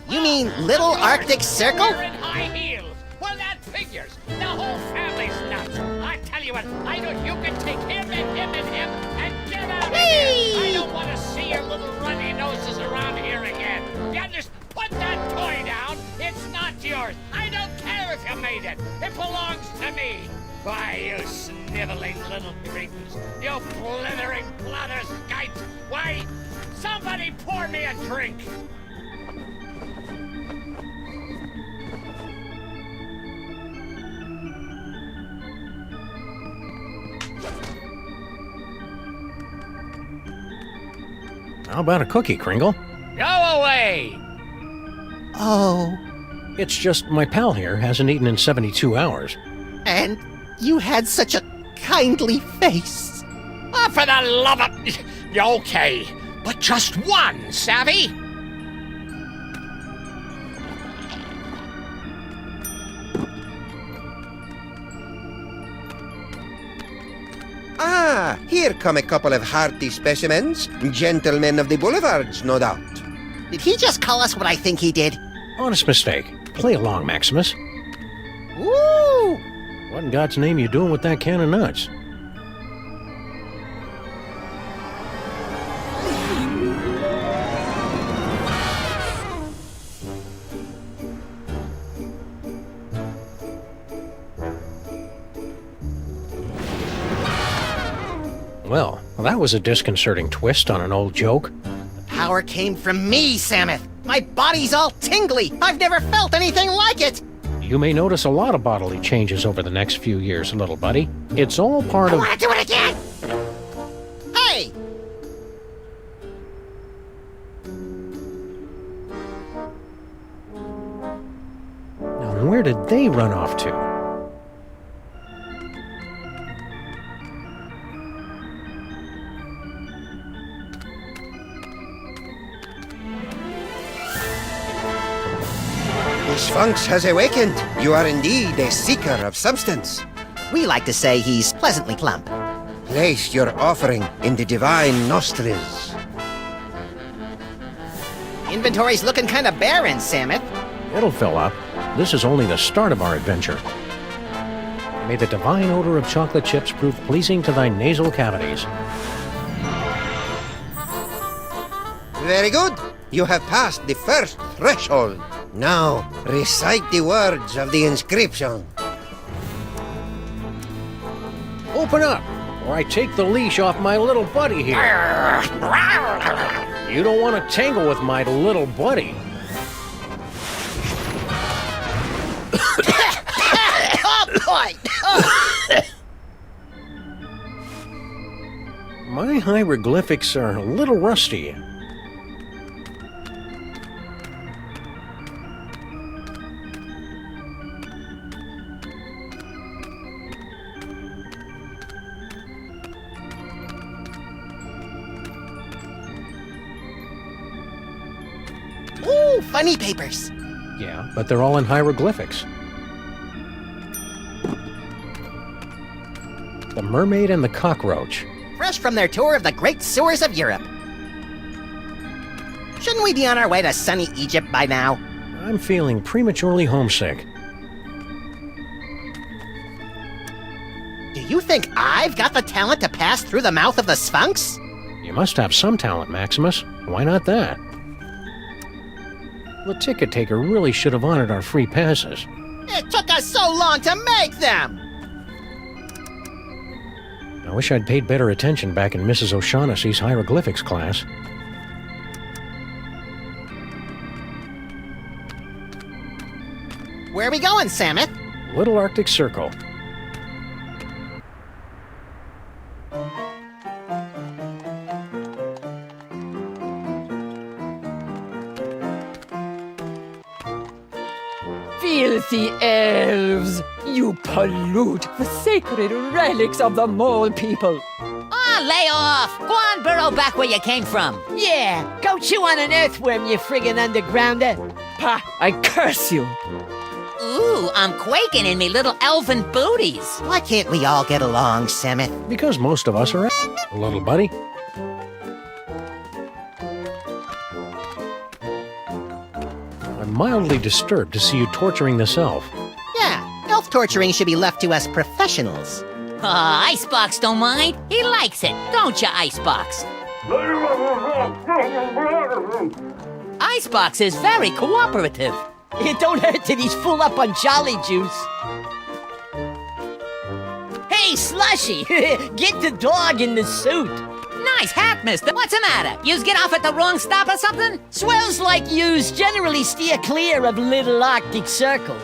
You mean Little Arctic Circle? In high heels. Well, that figures. The whole family's nuts. I tell you what, I know you can take him and get out of here. I don't want to see your little runny noses around here again. You just put that toy down. It's not yours. I don't care if you made it. It belongs to me. Why, you sniveling little creepers. You blithering blatherskites. Why, somebody pour me a drink. How about a cookie, Kringle? Go away! Oh. It's just my pal here hasn't eaten in 72 hours. And you had such a kindly face. Oh, for the love of... Okay, but just one, savvy? Ah, here come a couple of hearty specimens. Gentlemen of the boulevards, no doubt. Did he just call us what I think he did? Honest mistake. Play along, Maximus. Woo! What in God's name you doing with that can of nuts? Well, that was a disconcerting twist on an old joke. Power came from me, Samus. My body's all tingly. I've never felt anything like it. You may notice a lot of bodily changes over the next few years, little buddy. It's all part of... I want to do it again! Hey! Now, where did they run off to? The Sphinx has awakened. You are indeed a seeker of substance. We like to say he's pleasantly plump. Place your offering in the divine nostrils. Inventory's looking kind of barren, Samus. It'll fill up. This is only the start of our adventure. May the divine odor of chocolate chips prove pleasing to thy nasal cavities. Very good. You have passed the first threshold. Now, recite the words of the inscription. Open up, or I take the leash off my little buddy here. You don't want to tangle with my little buddy. Oh, boy! My hieroglyphics are a little rusty. Ooh, funny papers. Yeah, but they're all in hieroglyphics. The mermaid and the cockroach. Fresh from their tour of the great sewers of Europe. Shouldn't we be on our way to sunny Egypt by now? I'm feeling prematurely homesick. Do you think I've got the talent to pass through the mouth of the Sphinx? You must have some talent, Maximus. Why not that? The ticket taker really should have honored our free passes. It took us so long to make them! I wish I'd paid better attention back in Mrs. O'Shaughnessy's hieroglyphics class. Where are we going, Samus? Little Arctic Circle. Filthy elves! You pollute the sacred relics of the mole people! Oh, lay off! Go on, burrow back where you came from. Yeah, go chew on an earthworm, you friggin' undergrounder! Pa, I curse you! Ooh, I'm quaking in me little elfin booties. Why can't we all get along, Samus? Because most of us are little buddy. I'm mildly disturbed to see you torturing this elf. Yeah, elf torturing should be left to us professionals. Icebox don't mind. He likes it, don't you, Icebox? Icebox is very cooperative. It don't hurt that he's full up on jolly juice. Hey, Slushy! Get the dog in the suit! Nice hat, mister. What's the matter? Yous get off at the wrong stop or something? Swells like yous generally steer clear of Little Arctic Circle.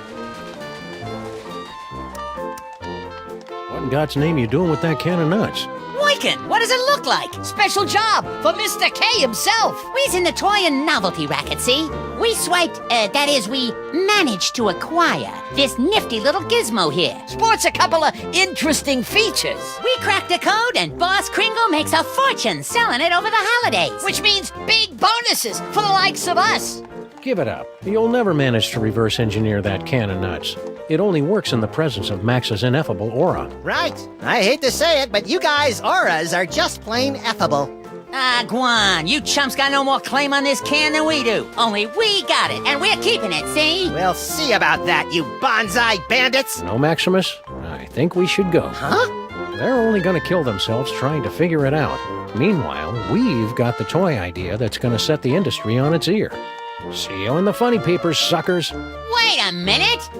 What in God's name you doing with that can of nuts? Boykin, what does it look like? Special job for Mr. K himself. We's in the toy and novelty racket, see? We swiped, that is, we managed to acquire this nifty little gizmo here. Sports a couple of interesting features. We cracked the code and Boss Kringle makes a fortune selling it over the holidays. Which means big bonuses for the likes of us. Give it up. You'll never manage to reverse engineer that can of nuts. It only works in the presence of Max's ineffable aura. Right. I hate to say it, but you guys' auras are just plain effable. Ah, Guan, you chumps got no more claim on this can than we do. Only we got it, and we're keeping it, see? We'll see about that, you bonsai bandits! No, Maximus? I think we should go. Huh? They're only gonna kill themselves trying to figure it out. Meanwhile, we've got the toy idea that's gonna set the industry on its ear. See you in the funny papers, suckers. Wait a minute!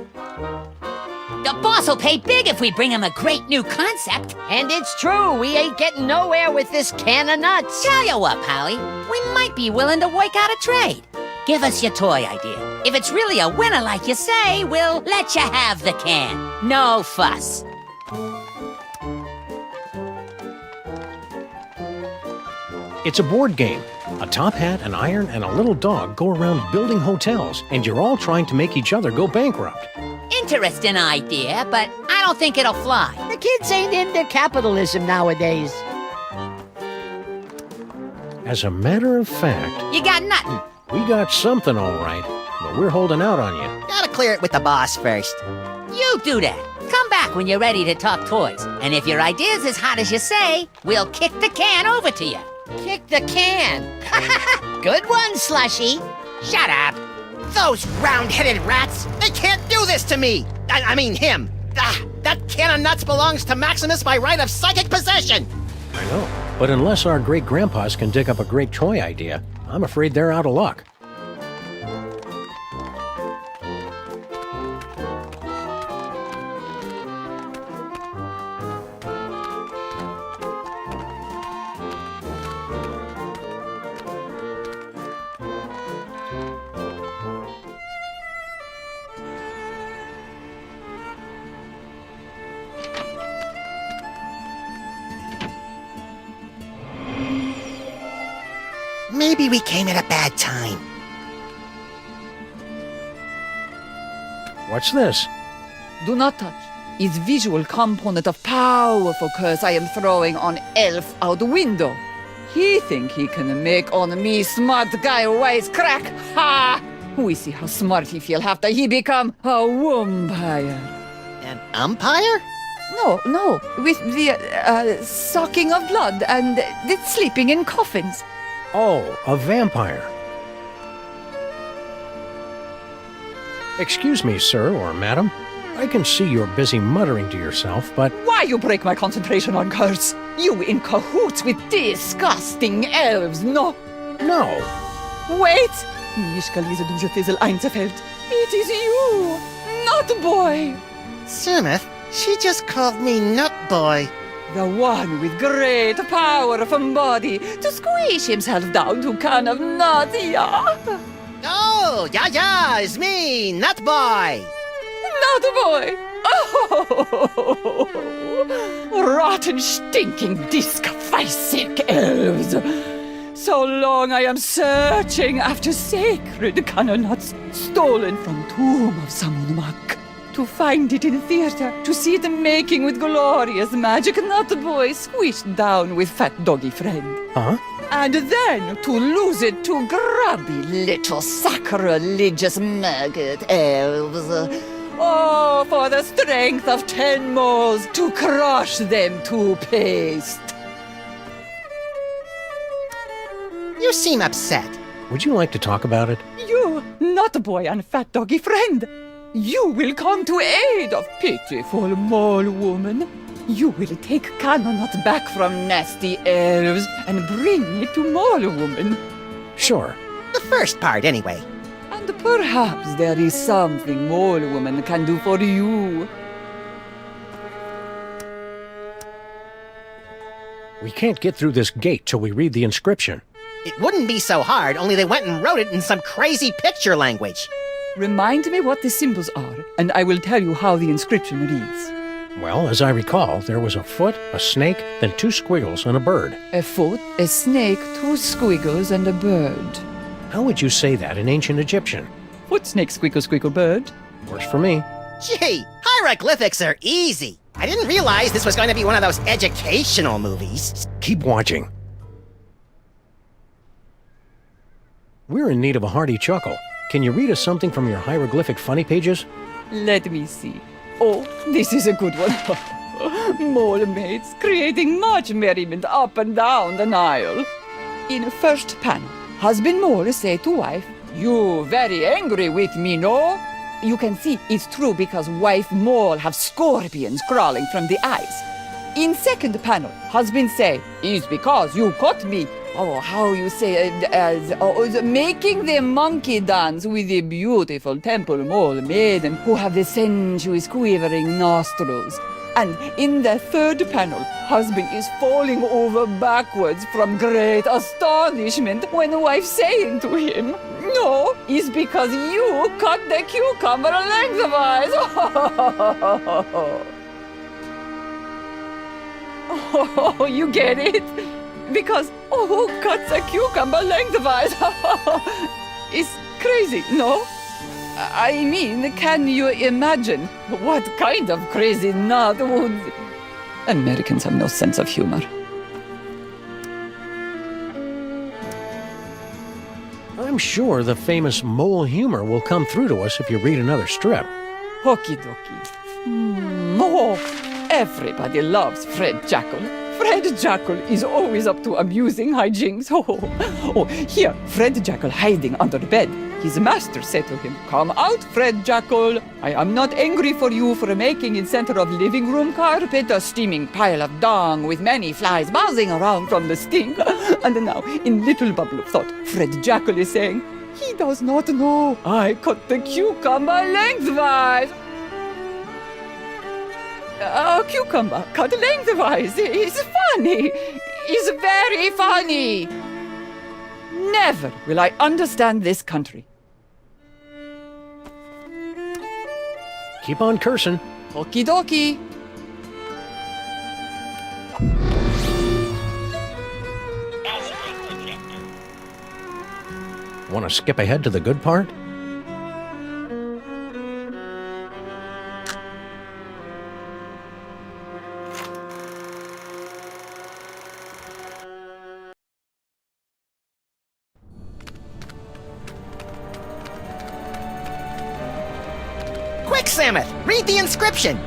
The boss will pay big if we bring him a great new concept. And it's true, we ain't getting nowhere with this can of nuts. Tell you what, Pally, we might be willing to work out a trade. Give us your toy idea. If it's really a winner like you say, we'll let you have the can. No fuss. It's a board game. A top hat, an iron, and a little dog go around building hotels, and you're all trying to make each other go bankrupt. interesting idea, but I don't think it'll fly. The kids ain't into capitalism nowadays. As a matter of fact, You got nothing. we got something all right, but we're holding out on you. Gotta clear it with the boss first. You do that. Come back when you're ready to talk toys. And if your idea's as hot as you say, we'll kick the can over to you. Kick the can. Good one, Slushy. Shut up. Those round-headed rats! They can't do this to me! I mean him! That can of nuts belongs to Maximus by right of psychic possession! I know. But unless our great-grandpas can dig up a great toy idea, I'm afraid they're out of luck. Maybe we came at a bad time. What's this? Do not touch. It's visual component of powerful curse I am throwing on Elf out the window. He think he can make on me smart guy wise crack. Ha! We see how smart he feel after he become a wumpire. An umpire? No, with the sucking of blood and the sleeping in coffins. Oh, a vampire. Excuse me, sir or madam. I can see you're busy muttering to yourself, but... Why you break my concentration on curse? You in cahoots with disgusting elves, no? No. Wait! Nicht lese du Fizzle einzufällt. It is you, Nut Boy! Sumith, she just called me Nut Boy. The one with great power from body to squish himself down to can of nuts, yeah? Oh, yeah, it's me, Nut Boy! Nut Boy! Oh! Rotten, stinking, disc-sick elves! So long I am searching after sacred cannon nuts stolen from tomb of Samunmak. To find it in theater, to see it making with glorious magic nut boy squished down with fat doggy friend. Huh? And then to lose it to grubby little sacrilegious maggot elves. Oh, for the strength of 10 moles to crush them to paste. You seem upset. Would you like to talk about it? You, nut boy and fat doggy friend. You will come to aid of pitiful mole woman. You will take Cannonut back from nasty elves and bring it to mole woman. Sure. The first part, anyway. And perhaps there is something mole woman can do for you. We can't get through this gate till we read the inscription. It wouldn't be so hard, only they went and wrote it in some crazy picture language. Remind me what the symbols are, and I will tell you how the inscription reads. Well, as I recall, there was a foot, a snake, then 2 squiggles, and a bird. A foot, a snake, 2 squiggles, and a bird. How would you say that in ancient Egyptian? Foot, snake, squiggle, squiggle, bird. Works for me. Gee, hieroglyphics are easy. I didn't realize this was going to be one of those educational movies. Keep watching. We're in need of a hearty chuckle. Can you read us something from your hieroglyphic funny pages? Let me see. Oh, this is a good one. Mole mates creating much merriment up and down the Nile. In first panel, husband mole say to wife, "You very angry with me, no?" You can see it's true because wife mole have scorpions crawling from the eyes. In second panel, husband say, "It's because you caught me." Oh, how you say making the monkey dance with the beautiful temple mole maiden who have the sensuous quivering nostrils. And in the third panel, husband is falling over backwards from great astonishment when wife saying to him, "No, it's because you cut the cucumber lengthwise." Oh, you get it? Because, who cuts a cucumber lengthwise? It's crazy, no? I mean, can you imagine what kind of crazy nut would... Americans have no sense of humor. I'm sure the famous mole humor will come through to us if you read another strip. Okie dokie. Oh, everybody loves Fred Jackal. Fred Jackal is always up to amusing hijinks. Oh, here, Fred Jackal hiding under the bed. His master said to him, "Come out, Fred Jackal. I am not angry for you for making in center of living room carpet a steaming pile of dung with many flies buzzing around from the stink." And now, in little bubble of thought, Fred Jackal is saying, "He does not know. I cut the cucumber lengthwise." A cucumber cut lengthwise is funny. Is very funny. Never will I understand this country. Keep on cursing. Okie dokie. Want to skip ahead to the good part? Quick, Samuth, read the inscription.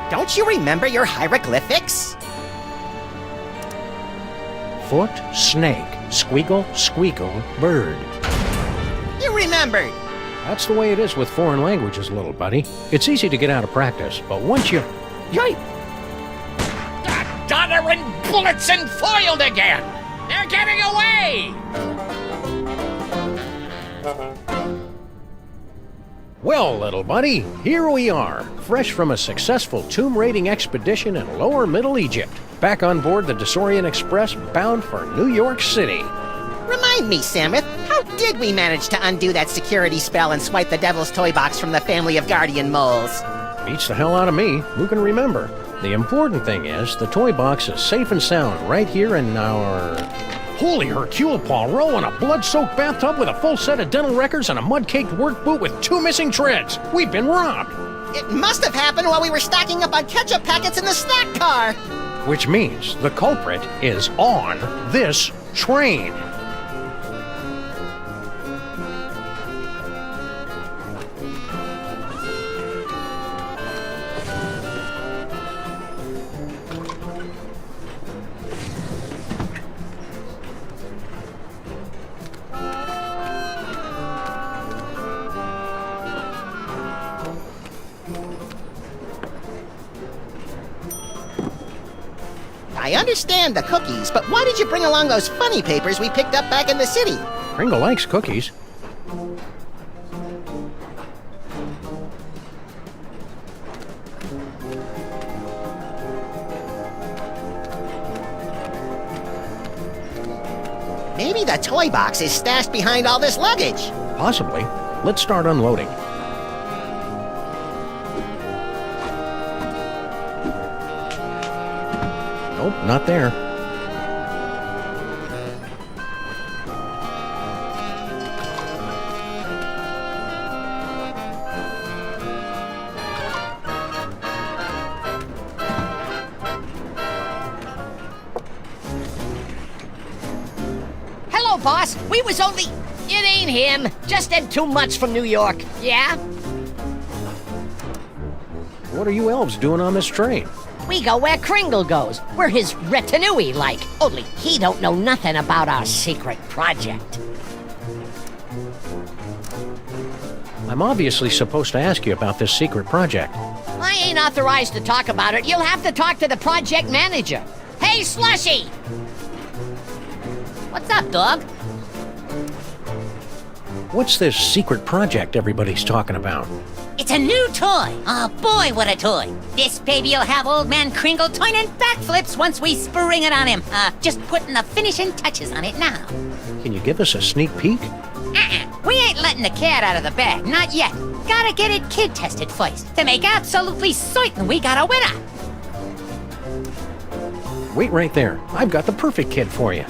Don't you remember your hieroglyphics? Foot, snake, squeakle, squeakle, bird. You remembered. That's the way it is with foreign languages, little buddy. It's easy to get out of practice, but once you... Yipe! Doddering bullets and foiled again! They're getting away! Well, little buddy, here we are, fresh from a successful tomb raiding expedition in lower Middle Egypt, back on board the Desaurian Express bound for New York City. Remind me, Samuth, how did we manage to undo that security spell and swipe the Devil's Toybox from the family of guardian moles? Beats the hell out of me. Who can remember? The important thing is, the Toybox is safe and sound right here in our... Holy Hercule Poirot in a blood-soaked bathtub with a full set of dental records and a mud-caked work boot with 2 missing treads. We've been robbed. It must have happened while we were stocking up on ketchup packets in the snack car. Which means the culprit is on this train. I understand the cookies, but why did you bring along those funny papers we picked up back in the city? Kringle likes cookies. Maybe the toy box is stashed behind all this luggage. Possibly. Let's start unloading. Nope, not there. Hello, boss. We was only... It ain't him. Just had too much from New York. Yeah? What are you elves doing on this train? We go where Kringle goes. We're his retinue like. Only he don't know nothing about our secret project. I'm obviously supposed to ask you about this secret project. I ain't authorized to talk about it. You'll have to talk to the project manager. Hey, Slushy! What's up, dog? What's this secret project everybody's talking about? It's a new toy. Oh boy, what a toy. This baby'll have old man Kringle turning backflips once we spring it on him. Just putting the finishing touches on it now. Can you give us a sneak peek? We ain't letting the cat out of the bag, not yet. Gotta get it kid tested first to make absolutely certain we got a winner. Wait right there. I've got the perfect kid for you.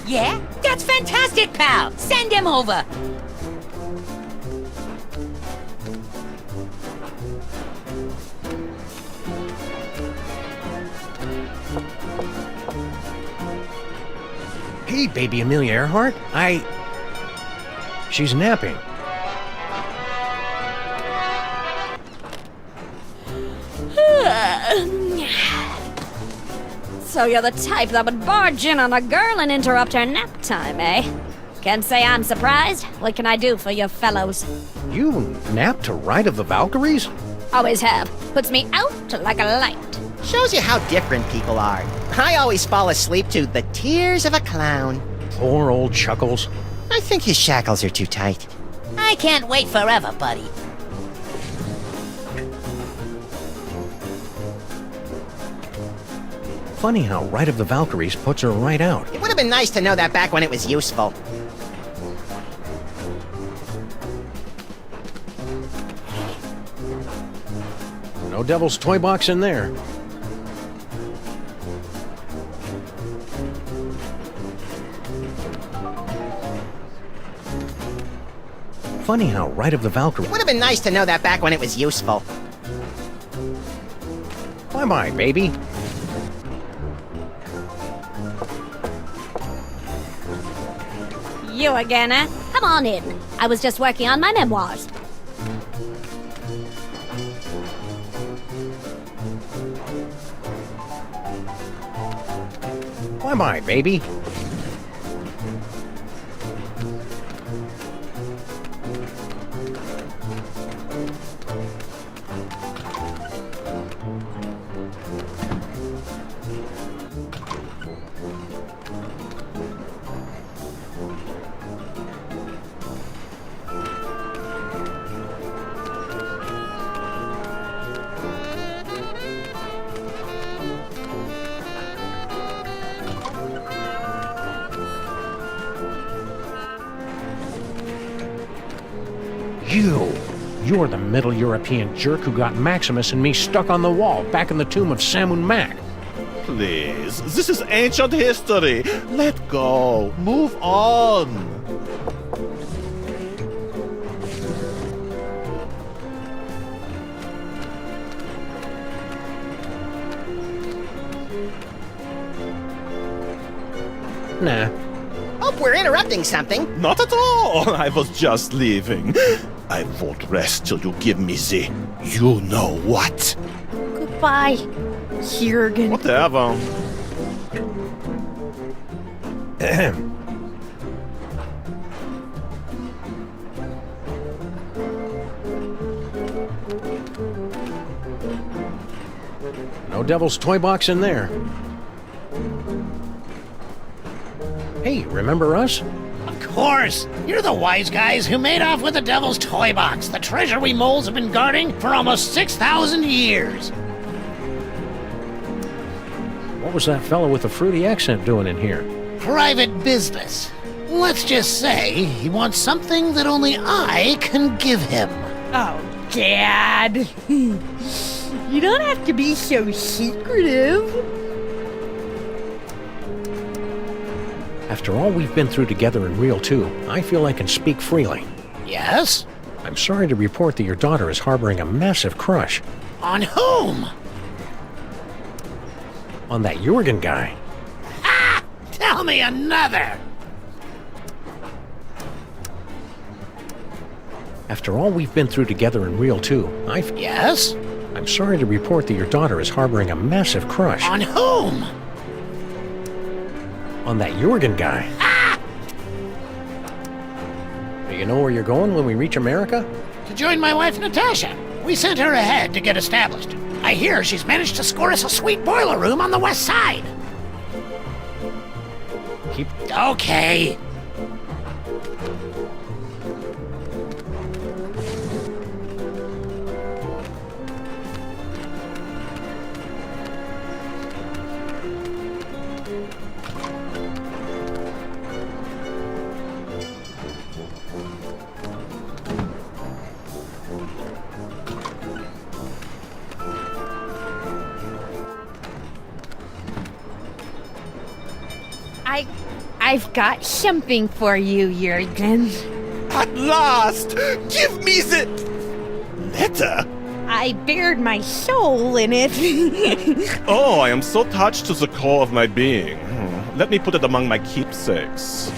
Yeah? That's fantastic, pal. Send him over. Hey, baby Amelia Earhart. She's napping. So you're the type that would barge in on a girl and interrupt her nap time, eh? Can't say I'm surprised. What can I do for you fellows? You nap to Ride of the Valkyries? Always have. Puts me out like a light. Shows you how different people are. I always fall asleep to the tears of a clown. Poor old Chuckles. I think his shackles are too tight. I can't wait forever, buddy. Funny how Ride of the Valkyries puts her right out. It would have been nice to know that back when it was useful. No Devil's Toy Box in there. Funny how Ride of the Valkyries... It would have been nice to know that back when it was useful. Bye-bye, baby. You again, eh? Come on in. I was just working on my memoirs. Bye-bye, baby. You're the Middle European jerk who got Maximus and me stuck on the wall back in the tomb of Samun Mac. Please, this is ancient history. Let go. Move on. Nah. Hope we're interrupting something. Not at all. I was just leaving. I won't rest till you give me the you know what. Goodbye, Jürgen. Whatever. No Devil's Toy Box in there. Hey, remember us? Of course! You're the wise guys who made off with the Devil's Toy Box, the treasure we moles have been guarding for almost 6,000 years. What was that fellow with the fruity accent doing in here? Private business. Let's just say he wants something that only I can give him. Oh, Dad. You don't have to be so secretive. After all we've been through together in Real 2, I feel I can speak freely. Yes? I'm sorry to report that your daughter is harboring a massive crush. On whom? On that Jürgen guy. Ah! Tell me another! After all we've been through together in Real 2, Yes? I'm sorry to report that your daughter is harboring a massive crush. On whom? On that Jürgen guy. Ah! Do you know where you're going when we reach America? To join my wife, Natasha. We sent her ahead to get established. I hear she's managed to score us a sweet boiler room on the west side. Okay. I've got something for you, Jürgen. At last! Give me the letter! I bared my soul in it. Oh, I am so touched to the core of my being. Let me put it among my keepsakes.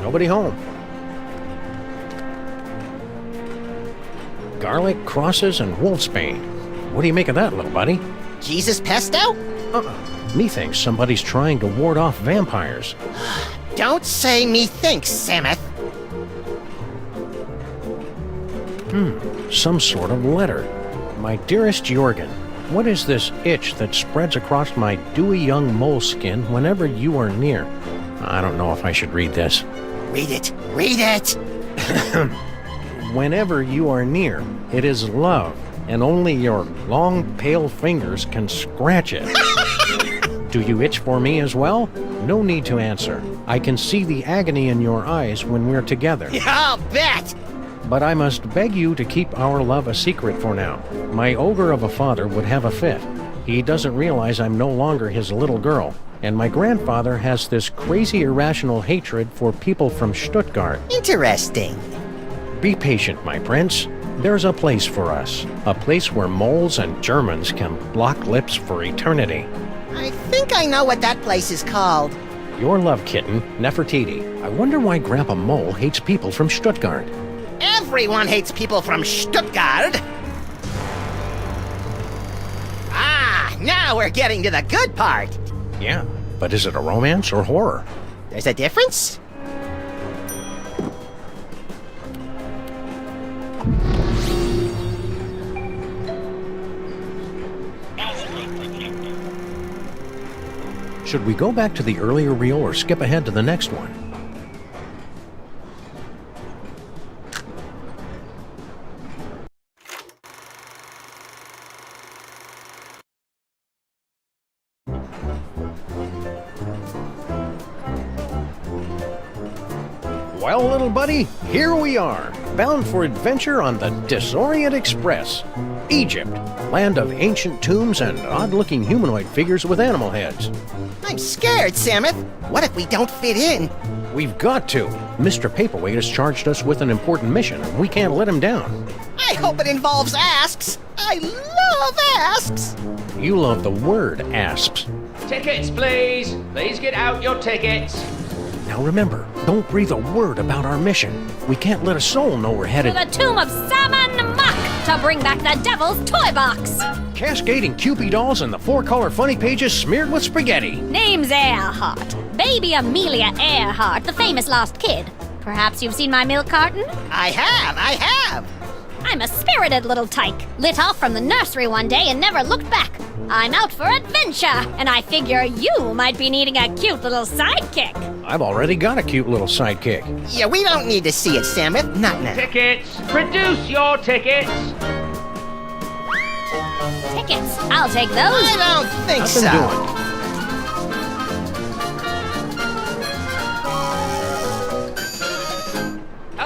Nobody home. Garlic, crosses, and wolfsbane. What do you make of that, little buddy? Jesus pesto? Me thinks somebody's trying to ward off vampires. Don't say me thinks, Samuth. Some sort of letter. My dearest Jorgen, what is this itch that spreads across my dewy young moleskin whenever you are near? I don't know if I should read this. Read it. Read it. Whenever you are near, it is love, and only your long, pale fingers can scratch it. Do you itch for me as well? No need to answer. I can see the agony in your eyes when we're together. I'll bet! But I must beg you to keep our love a secret for now. My ogre of a father would have a fit. He doesn't realize I'm no longer his little girl. And my grandfather has this crazy irrational hatred for people from Stuttgart. Interesting. Be patient, my prince. There's a place for us. A place where moles and Germans can lock lips for eternity. I think I know what that place is called. Your love kitten, Nefertiti. I wonder why Grandpa Mole hates people from Stuttgart. Everyone hates people from Stuttgart. Ah, now we're getting to the good part. Yeah, but is it a romance or horror? There's a difference? Should we go back to the earlier reel or skip ahead to the next one? Well, little buddy, here we are, bound for adventure on the Disorient Express. Egypt, land of ancient tombs and odd-looking humanoid figures with animal heads. I'm scared, Samuth. What if we don't fit in? We've got to. Mr. Paperweight has charged us with an important mission, and we can't let him down. I hope it involves asks. I love asks. You love the word asps. Tickets, please. Please get out your tickets. Now remember, don't breathe a word about our mission. We can't let a soul know we're headed To the tomb of Saman Muck to bring back the devil's toy box. Cascading Cupid dolls and the 4-color funny pages smeared with spaghetti. Name's Earhart. Baby Amelia Earhart, the famous lost kid. Perhaps you've seen my milk carton? I have. I'm a spirited little tyke. Lit off from the nursery one day and never looked back. I'm out for adventure, and I figure you might be needing a cute little sidekick. I've already got a cute little sidekick. Yeah, we don't need to see it, Samuth. Not now. Tickets. Produce your tickets. Tickets. I'll take those. I don't think Nothing so. doing.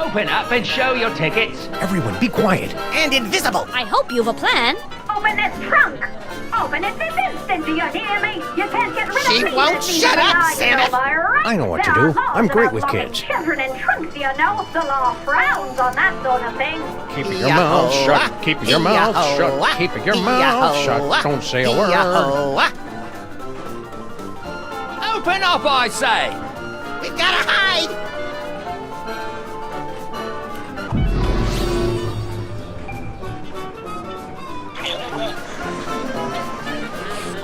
Open up and show your tickets. Everyone, be quiet. And invisible. I hope you've a plan. Open this trunk! Open it this instant, do you hear me? You can't get rid of She me won't this shut evening, up, I Samuth. know, right? I know what to There are do. laws I'm great about with lobbing kids. children in trunks, you know. The law frowns on that sort of thing. Keep your mouth shut. Keep your mouth shut. Keep your mouth shut. Don't say a word. Open up, I say. We've gotta hide.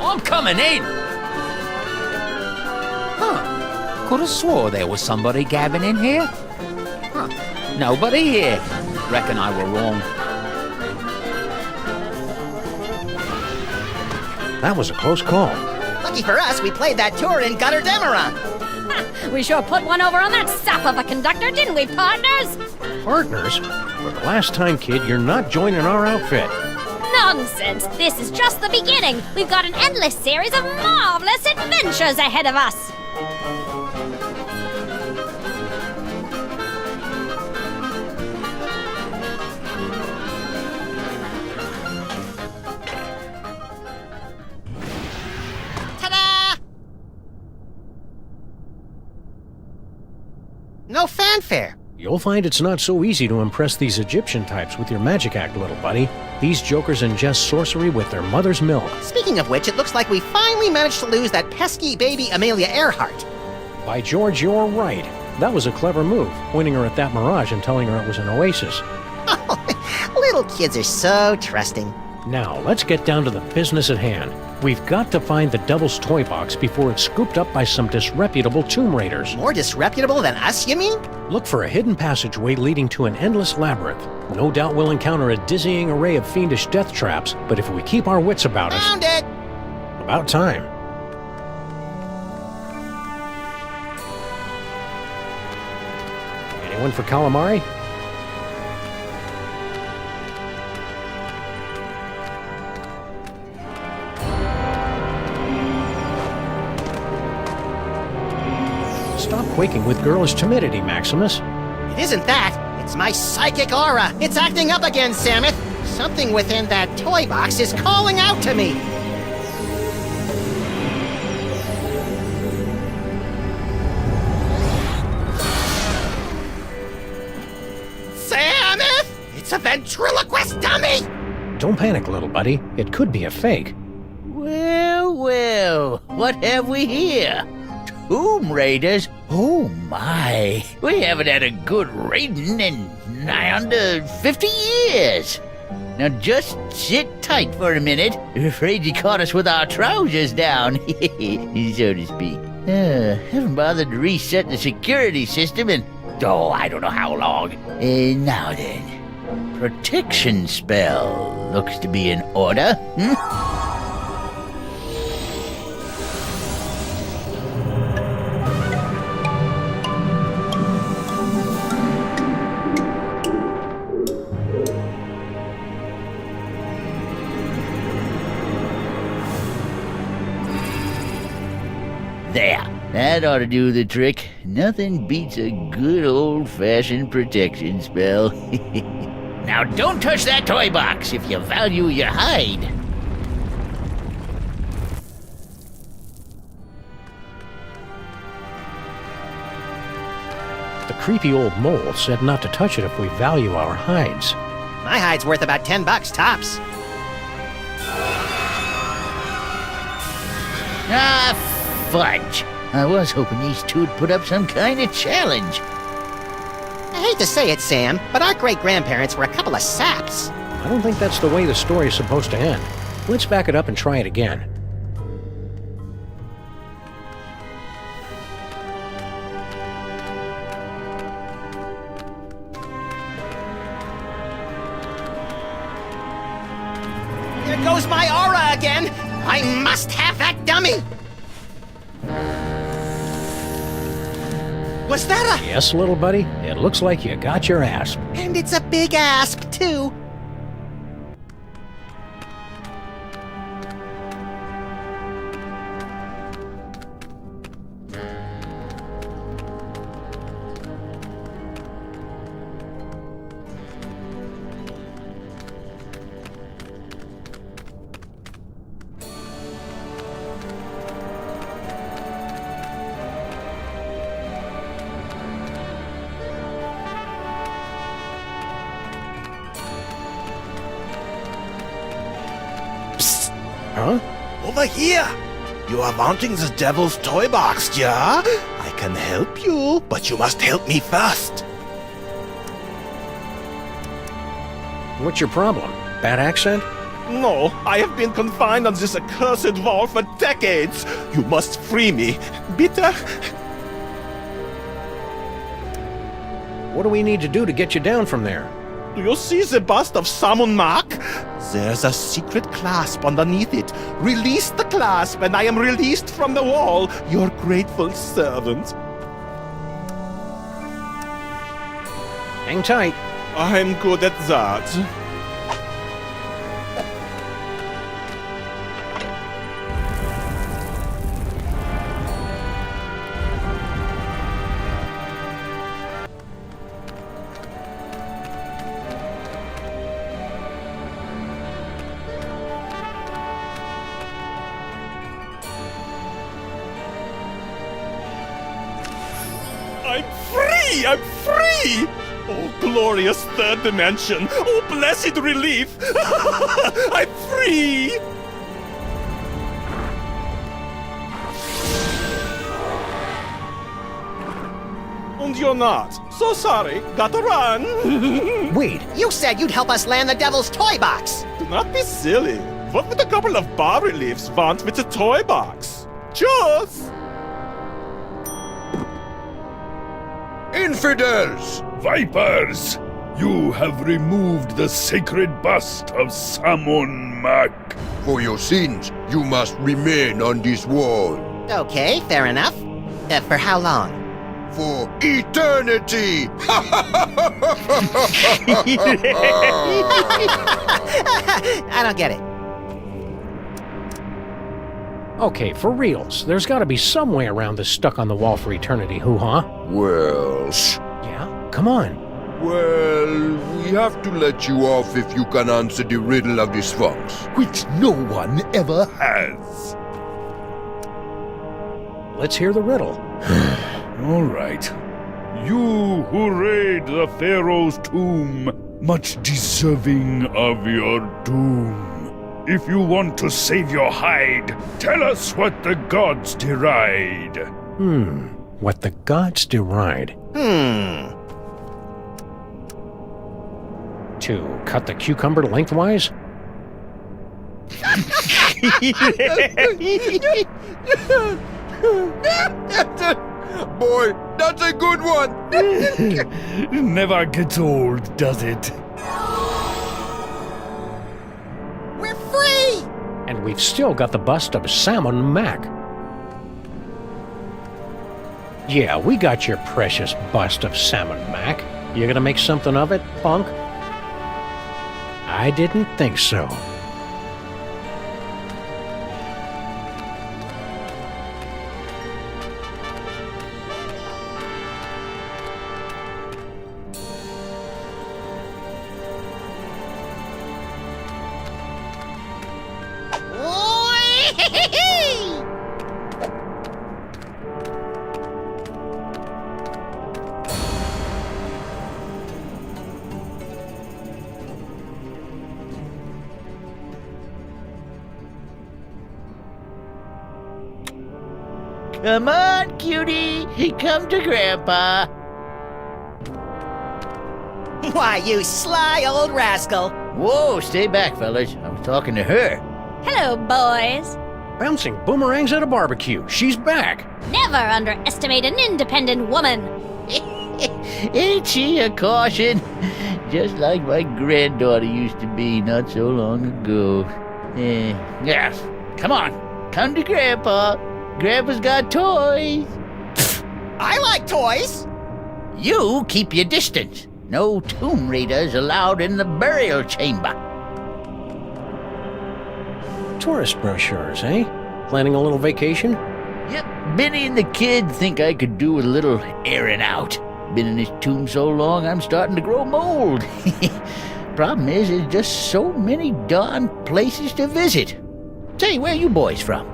I'm coming in. Huh. Could have swore there was somebody gabbing in here. Huh. Nobody here. Reckon I were wrong. That was a close call. Lucky for us, we played that tour in Gutter Demerang. We sure put one over on that sap of a conductor, didn't we, partners? Partners? For the last time, kid, you're not joining our outfit. No, Nonsense! This is just the beginning! We've got an endless series of marvelous adventures ahead of us! No fanfare. You'll find it's not so easy to impress these Egyptian types with your magic act, little buddy. These jokers ingest sorcery with their mother's milk. Speaking of which, it looks like we finally managed to lose that pesky baby Amelia Earhart. By George, you're right. That was a clever move, winning her at that mirage and telling her it was an oasis. Little kids are so trusting. Now, let's get down to the business at hand. We've got to find the Devil's Toybox before it's scooped up by some disreputable tomb raiders. More disreputable than us, you mean? Look for a hidden passageway leading to an endless labyrinth. No doubt we'll encounter a dizzying array of fiendish death traps, but if we keep our wits about us... Found it! About time. Anyone for calamari? Stop quaking with girlish timidity, Maximus. It isn't that. It's my psychic aura. It's acting up again, Samus. Something within that toy box is calling out to me. Samus! It's a ventriloquist dummy! Don't panic, little buddy. It could be a fake. Well, well, what have we here? Tomb Raiders? Oh my, we haven't had a good raiding in nigh under 50 years. Now just sit tight for a minute. I'm afraid you caught us with our trousers down, so to speak. Haven't bothered to reset the security system in, I don't know how long. Now then, protection spell looks to be in order, There, that ought to do the trick. Nothing beats a good old-fashioned protection spell. Now don't touch that toy box if you value your hide. The creepy old mole said not to touch it if we value our hides. My hide's worth about $10 tops. Ah, fudge. I was hoping these two'd put up some kind of challenge. I hate to say it, Sam, but our great-grandparents were a couple of saps. I don't think that's the way the story is supposed to end. Let's back it up and try it again. There goes my aura again! I must have that dummy! Was that a... Yes, little buddy. It looks like you got your asp. And it's a big asp, too. Huh? Over here! You are wanting the Devil's Toybox, yeah? I can help you, but you must help me first. What's your problem? Bad accent? No, I have been confined on this accursed wall for decades. You must free me. Bitte? What do we need to do to get you down from there? Do you see the bust of Samun Mark? There's a secret clasp underneath it. Release the clasp and I am released from the wall, your grateful servant. Hang tight. I'm good at that. I'm free! I'm free! Oh, glorious third dimension! Oh, blessed relief! I'm free! And you're not. So sorry. Gotta run. Wait. You said you'd help us land the devil's toy box. Do not be silly. What would a couple of bas reliefs want with a toy box? Choose! Infidels! Vipers! You have removed the sacred bust of Samon Mak. For your sins, you must remain on this wall. Okay, fair enough. For how long? For eternity! I don't get it. Okay, for reals, there's gotta be some way around this stuck on the wall for eternity hoo-ha. Well... Yeah? Come on. Well, we have to let you off if you can answer the riddle of the Sphinx. Which no one ever has. Let's hear the riddle. All right. You who raid the Pharaoh's tomb, much deserving of your doom. If you want to save your hide, tell us what the gods deride. What the gods deride. To cut the cucumber lengthwise? Boy, that's a good one! Never gets old, does it? We're free! And we've still got the bust of Samon Mak. Yeah, we got your precious bust of Samon Mak. You gonna make something of it, punk? I didn't think so. Come on, cutie. Come to Grandpa. Why, you sly old rascal. Whoa, stay back, fellas. I was talking to her. Hello, boys. Bouncing boomerangs at a barbecue. She's back. Never underestimate an independent woman. Ain't she a caution? Just like my granddaughter used to be not so long ago. Yes. Come on. Come to Grandpa. Grandpa's got toys. I like toys. You keep your distance. No tomb raiders allowed in the burial chamber. Tourist brochures, eh? Planning a little vacation? Yep, Benny and the kid think I could do with a little airing out. Been in this tomb so long, I'm starting to grow mold. Problem is, there's just so many darn places to visit. Say, where you boys from?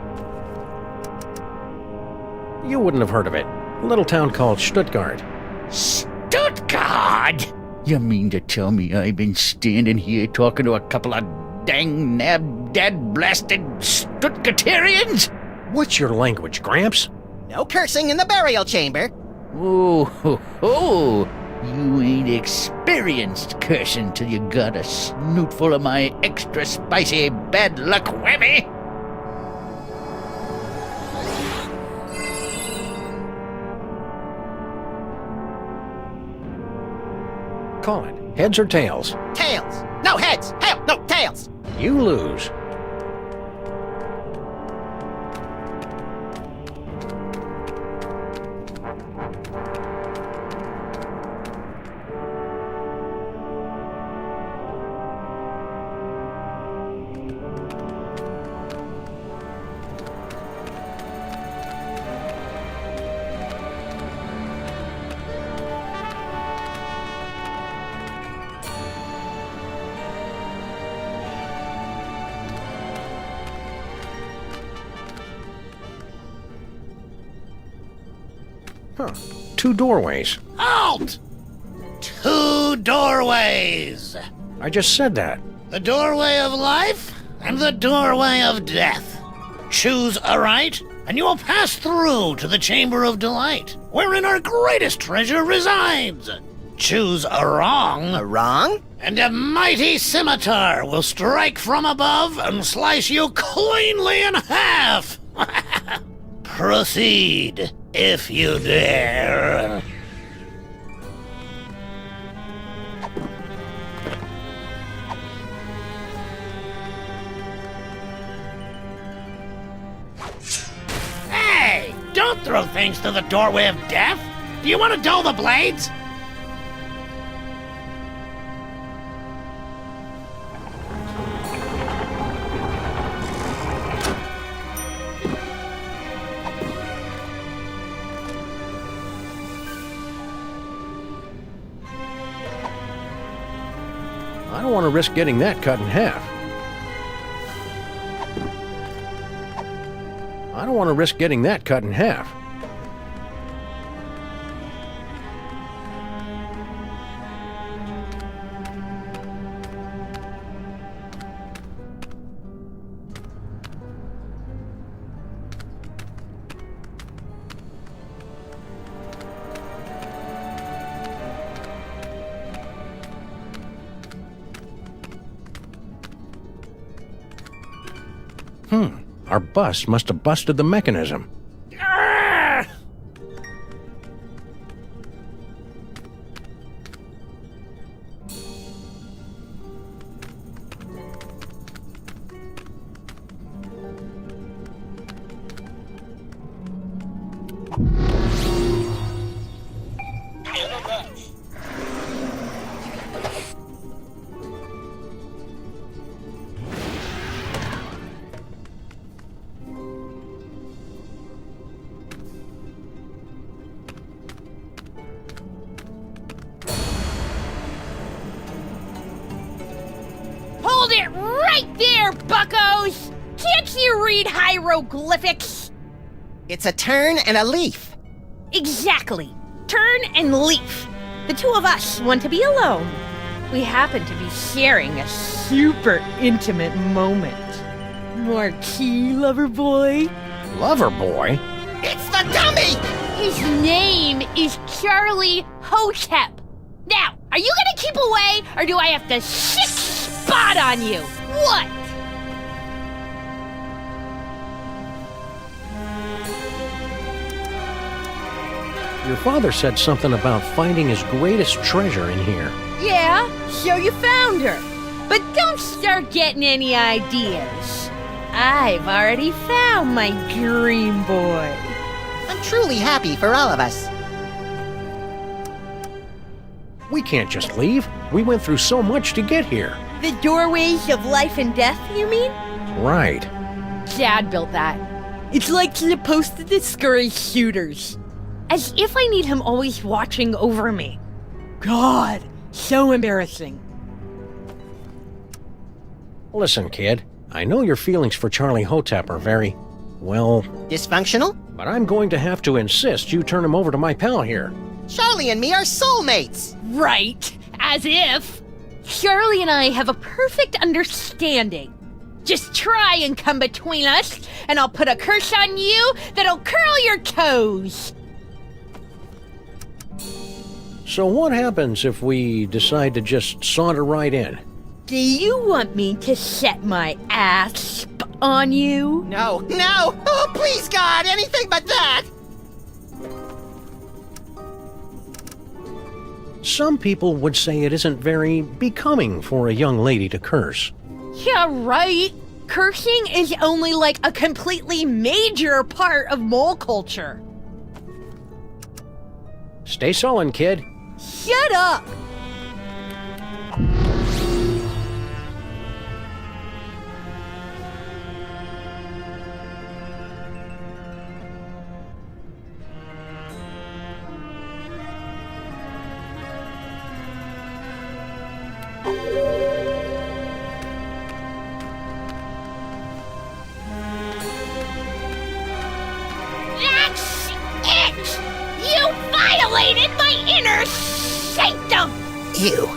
You wouldn't have heard of it. A little town called Stuttgart. Stuttgart? You mean to tell me I've been standing here talking to a couple of dang nab-dad-blasted Stuttgarterians? What's your language, Gramps? No cursing in the burial chamber. Oh, ho, ho. You ain't experienced cursing till you got a snoot full of my extra spicy bad luck whammy. Call it. Heads or tails? Tails. No heads. Hell, no tails. You lose. Huh. 2 doorways. Halt! 2 doorways. I just said that. The doorway of life and the doorway of death. Choose aright, and you will pass through to the Chamber of Delight, wherein our greatest treasure resides. Choose a wrong. A wrong? And a mighty scimitar will strike from above and slice you cleanly in half. Proceed, if you dare. Hey, don't throw things through the doorway of death. Do you want to dull the blades? I don't want to risk getting that cut in half. I don't want to risk getting that cut in half. Our bus must have busted the mechanism. Hold it right there, buckos! Can't you read hieroglyphics? It's a turn and a leaf. Exactly. Turn and leaf. The two of us want to be alone. We happen to be sharing a super intimate moment. Marquis, lover boy. Lover boy? It's the dummy! His name is Charlie Hotep. Now, are you gonna keep away, or do I have to sick spot on you? What? Your father said something about finding his greatest treasure in here. Yeah, so you found her. But don't start getting any ideas. I've already found my dream boy. I'm truly happy for all of us. We can't just leave. We went through so much to get here. The doorways of life and death, you mean? Right. Dad built that. It's like supposed to discourage shooters. As if I need him always watching over me. God, so embarrassing. Listen, kid. I know your feelings for Charlie Hotep are very, well... dysfunctional? But I'm going to have to insist you turn him over to my pal here. Charlie and me are soulmates! Right, as if. Charlie and I have a perfect understanding. Just try and come between us, and I'll put a curse on you that'll curl your toes. So what happens if we decide to just saunter right in? Do you want me to set my ass on you? No, no! Oh, please, God, anything but that! Some people would say it isn't very becoming for a young lady to curse. Yeah, right. Cursing is only like a completely major part of mole culture. Stay sullen, kid. Shut up! That's it! You violated Ew.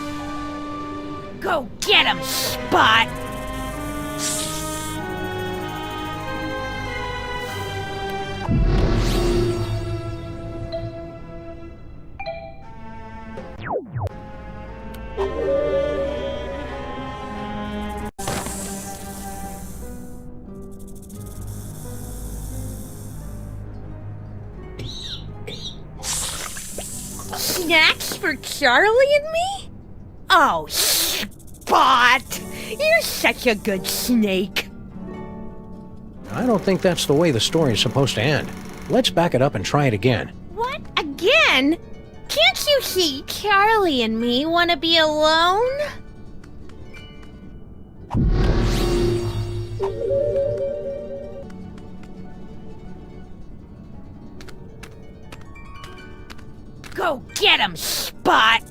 Go get him, Spot! Snacks for Charlie and me? Oh, Spot! You're such a good snake. I don't think that's the way the story's supposed to end. Let's back it up and try it again. What? Again? Can't you see Charlie and me want to be alone? Go get him, Spot!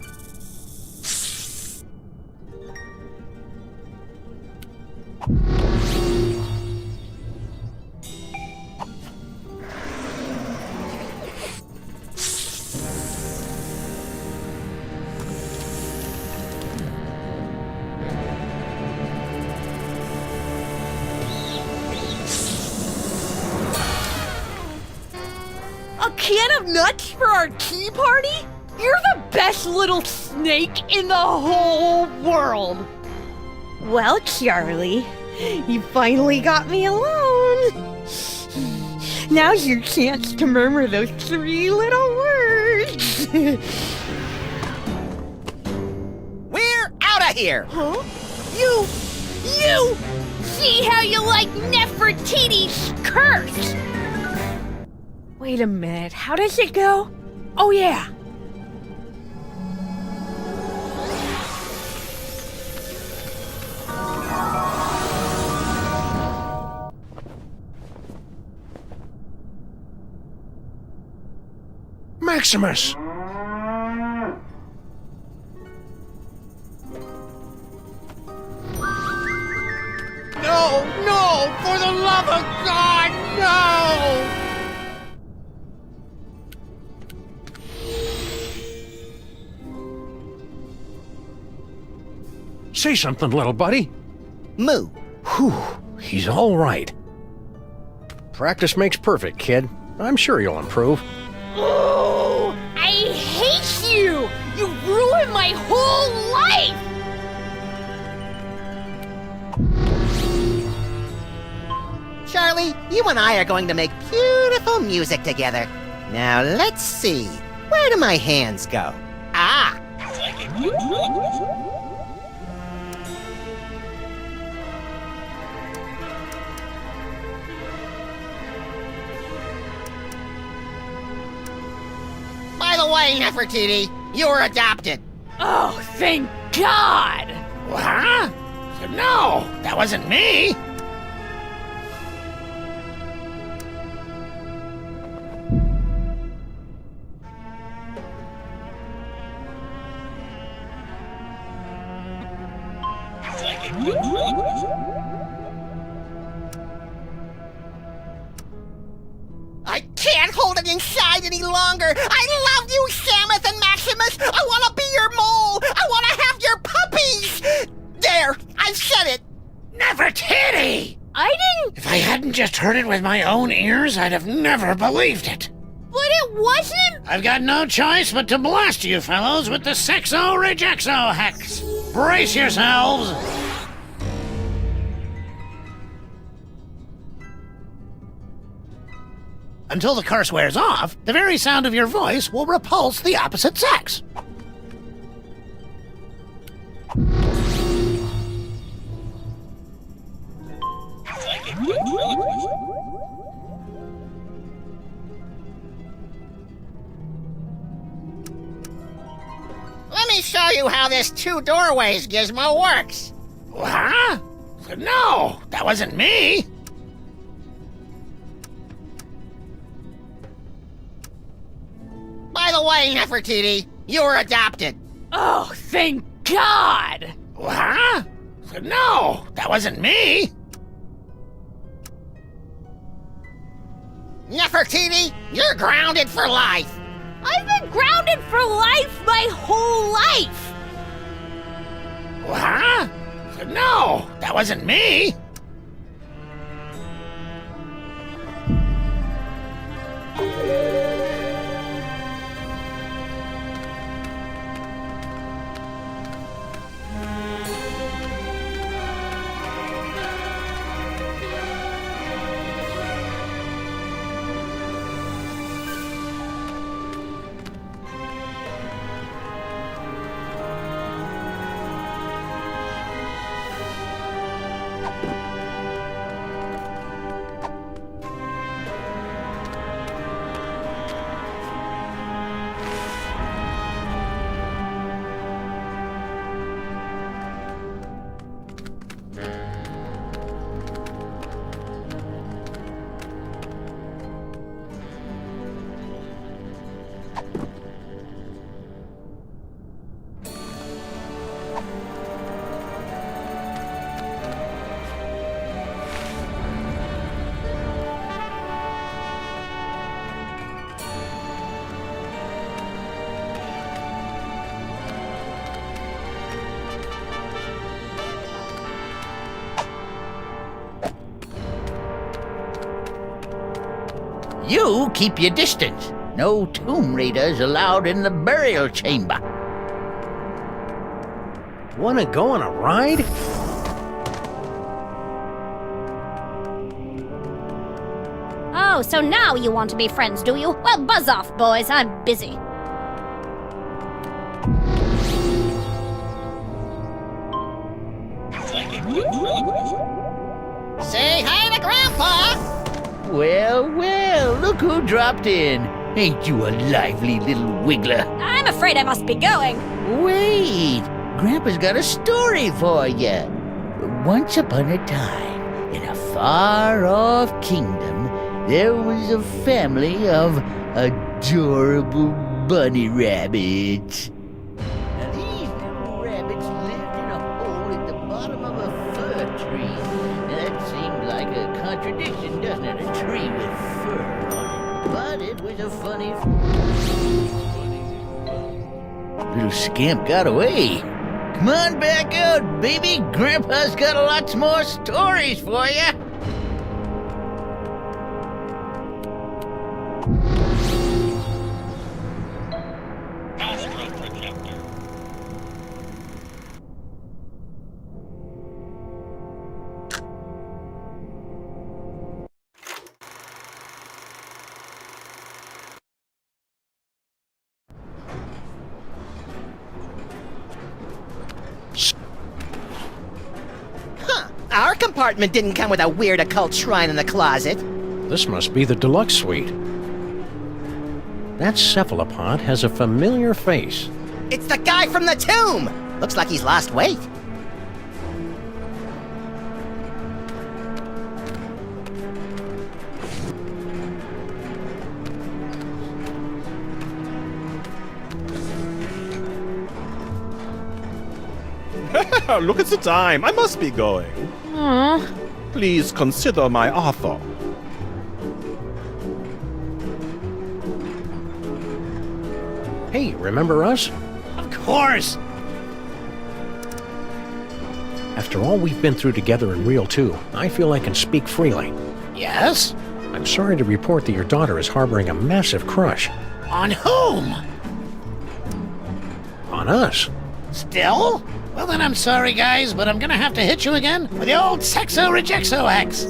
A can of nuts for our tea party? You're the best little snake in the whole world! Well, Charlie, you finally got me alone. Now's your chance to murmur those 3 little words. We're out of here! Huh? You! See how you like Nefertiti's curse! Wait a minute, how does it go? Oh yeah! Maximus! No! For the love of God, no! Say something, little buddy. Moo. Whew, he's all right. Practice makes perfect, kid. I'm sure you'll improve. Oh, I hate you! You ruined my whole life! Charlie, you and I are going to make beautiful music together. Now let's see. Where do my hands go? Ah! By the way, Nefertiti, you were adopted. Oh, thank God! Huh? No, that wasn't me. I can't hold it inside any longer. I love you, Samus and Maximus. I want to be your mole. I want to have your puppies. There, I've said it. Nefertiti! I didn't... If I hadn't just heard it with my own ears, I'd have never believed it. But it wasn't... I've got no choice but to blast you fellows with the Sexo-Rejexo hex. Brace yourselves. Until the curse wears off, the very sound of your voice will repulse the opposite sex. Let me show you how this 2 doorways gizmo works. Huh? No, that wasn't me. By the way, Nefertiti, you were adopted. Oh, thank God! Huh? No, that wasn't me. Nefertiti, you're grounded for life. I've been grounded for life my whole life! Huh? No, that wasn't me. You keep your distance. No Tomb Raiders allowed in the burial chamber. Wanna go on a ride? Oh, so now you want to be friends, do you? Well, buzz off, boys. I'm busy. Say hi to Grandpa! Well, look who dropped in. Ain't you a lively little wiggler? I'm afraid I must be going. Wait, Grandpa's got a story for you. Once upon a time, in a far-off kingdom, there was a family of adorable bunny rabbits. Now, these little rabbits lived in a hole at the bottom of a fir tree. That seemed like a contradiction, doesn't it? A tree with fur on it. But it was a funny... Little scamp got away. Come on back out, baby. Grandpa's got lots more stories for you. Our compartment didn't come with a weird occult shrine in the closet. This must be the deluxe suite. That cephalopod has a familiar face. It's the guy from the tomb! Looks like he's lost weight. Look at the time. I must be going. Please consider my offer. Hey, remember us? Of course. After all we've been through together in Real 2, I feel I can speak freely. Yes? I'm sorry to report that your daughter is harboring a massive crush. On whom? On us. Still? Well then I'm sorry guys, but I'm gonna have to hit you again with the old Sexo-Rejexo X.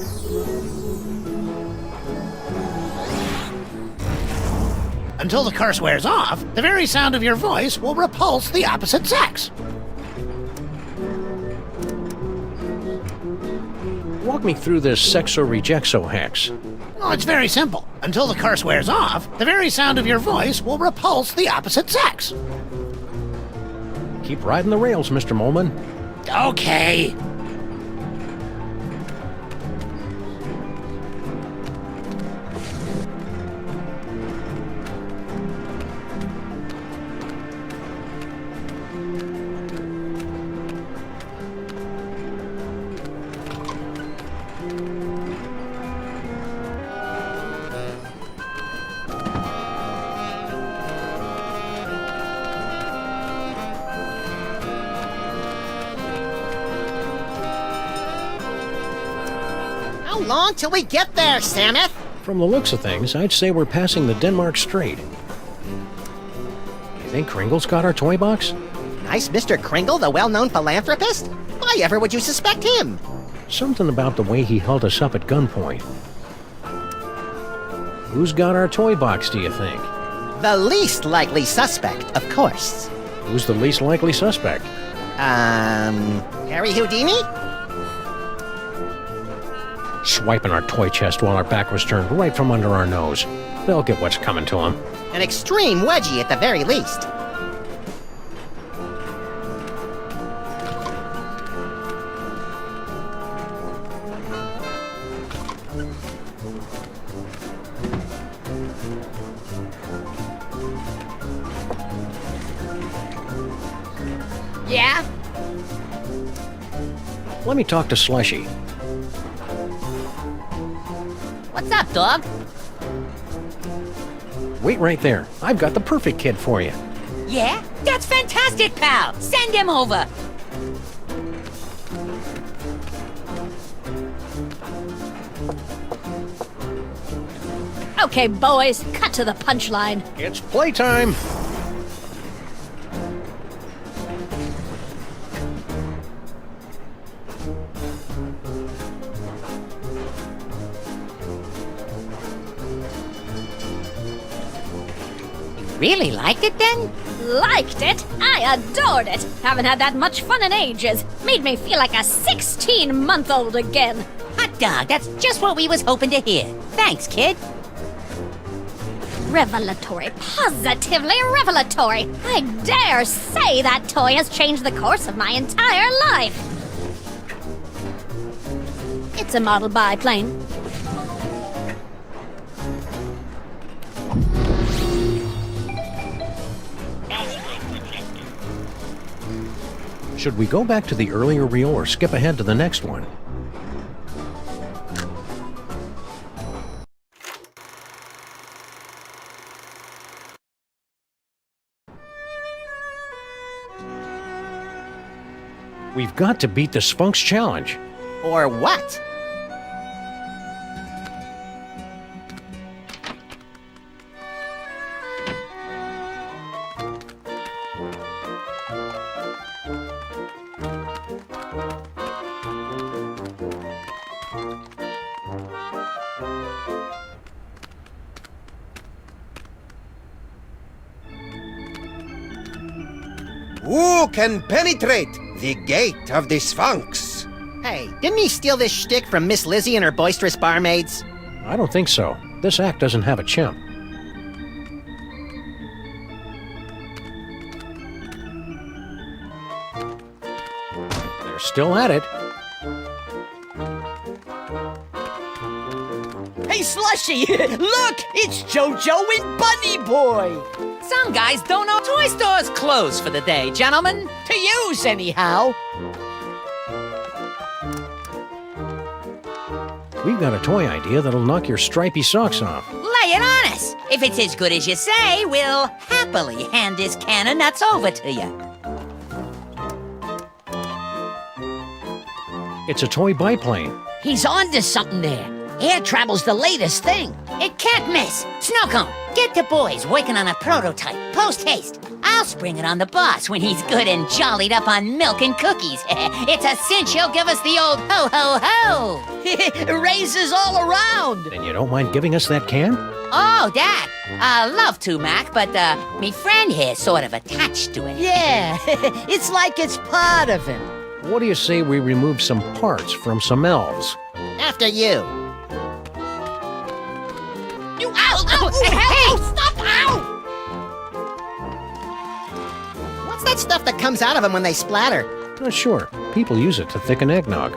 Until the curse wears off, the very sound of your voice will repulse the opposite sex. Walk me through this Sexo-Rejexo hex. Well, it's very simple. Until the curse wears off, the very sound of your voice will repulse the opposite sex. Keep riding the rails, Mr. Molman. Okay. How long till we get there, Samus? From the looks of things, I'd say we're passing the Denmark Strait. You think Kringle's got our toy box? Nice Mr. Kringle, the well-known philanthropist? Why ever would you suspect him? Something about the way he held us up at gunpoint. Who's got our toy box, do you think? The least likely suspect, of course. Who's the least likely suspect? Harry Houdini? Swiping our toy chest while our back was turned right from under our nose. They'll get what's coming to them. An extreme wedgie at the very least. Yeah? Let me talk to Slushy. What's up, dog? Wait right there. I've got the perfect kid for you. Yeah? That's fantastic, pal! Send him over! Okay, boys, cut to the punchline. It's playtime! Really liked it then? Liked it? I adored it. Haven't had that much fun in ages. Made me feel like a 16-month-old again. Hot dog, that's just what we was hoping to hear. Thanks, kid. Revelatory. Positively revelatory. I dare say that toy has changed the course of my entire life. It's a model biplane. Should we go back to the earlier reel or skip ahead to the next one? We've got to beat the Sphinx Challenge. Or what? Who can penetrate the gate of the Sphinx? Hey, didn't he steal this shtick from Miss Lizzie and her boisterous barmaids? I don't think so. This act doesn't have a chimp. They're still at it. Hey, Slushy! Look! It's JoJo and Bunny Boy! Some guys don't know toy stores close for the day, gentlemen. To use, anyhow. We've got a toy idea that'll knock your stripy socks off. Lay it on us. If it's as good as you say, we'll happily hand this can of nuts over to you. It's a toy biplane. He's onto something there. Air travel's the latest thing. It can't miss. Snowcone, get the boys working on a prototype. Post haste. I'll spring it on the boss when he's good and jollied up on milk and cookies. It's a cinch he'll give us the old ho-ho-ho. Raises all around. Then you don't mind giving us that can? Oh, that. Love to, Mac, but, me friend here's sort of attached to it. Yeah, it's like it's part of him. What do you say we remove some parts from some elves? After you. You hey! Stop! Ow! What's that stuff that comes out of them when they splatter? Not sure. People use it to thicken eggnog.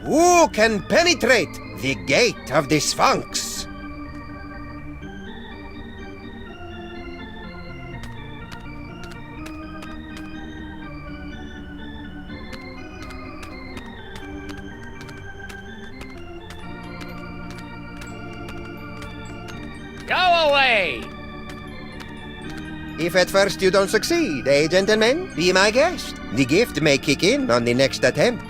Who can penetrate the gate of the Sphinx? way. If at first you don't succeed, gentlemen, be my guest. The gift may kick in on the next attempt.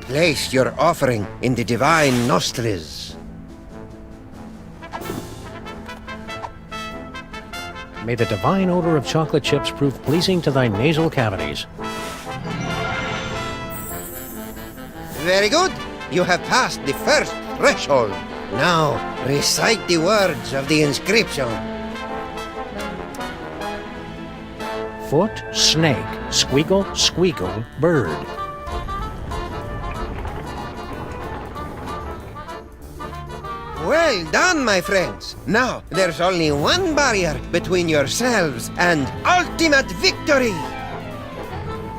Place your offering in the divine nostrils. May the divine odor of chocolate chips prove pleasing to thy nasal cavities. Very good. You have passed the first threshold. Now, recite the words of the inscription. Foot, snake, squeakle, squeakle, bird. Well done, my friends. Now, there's only one barrier between yourselves and ultimate victory.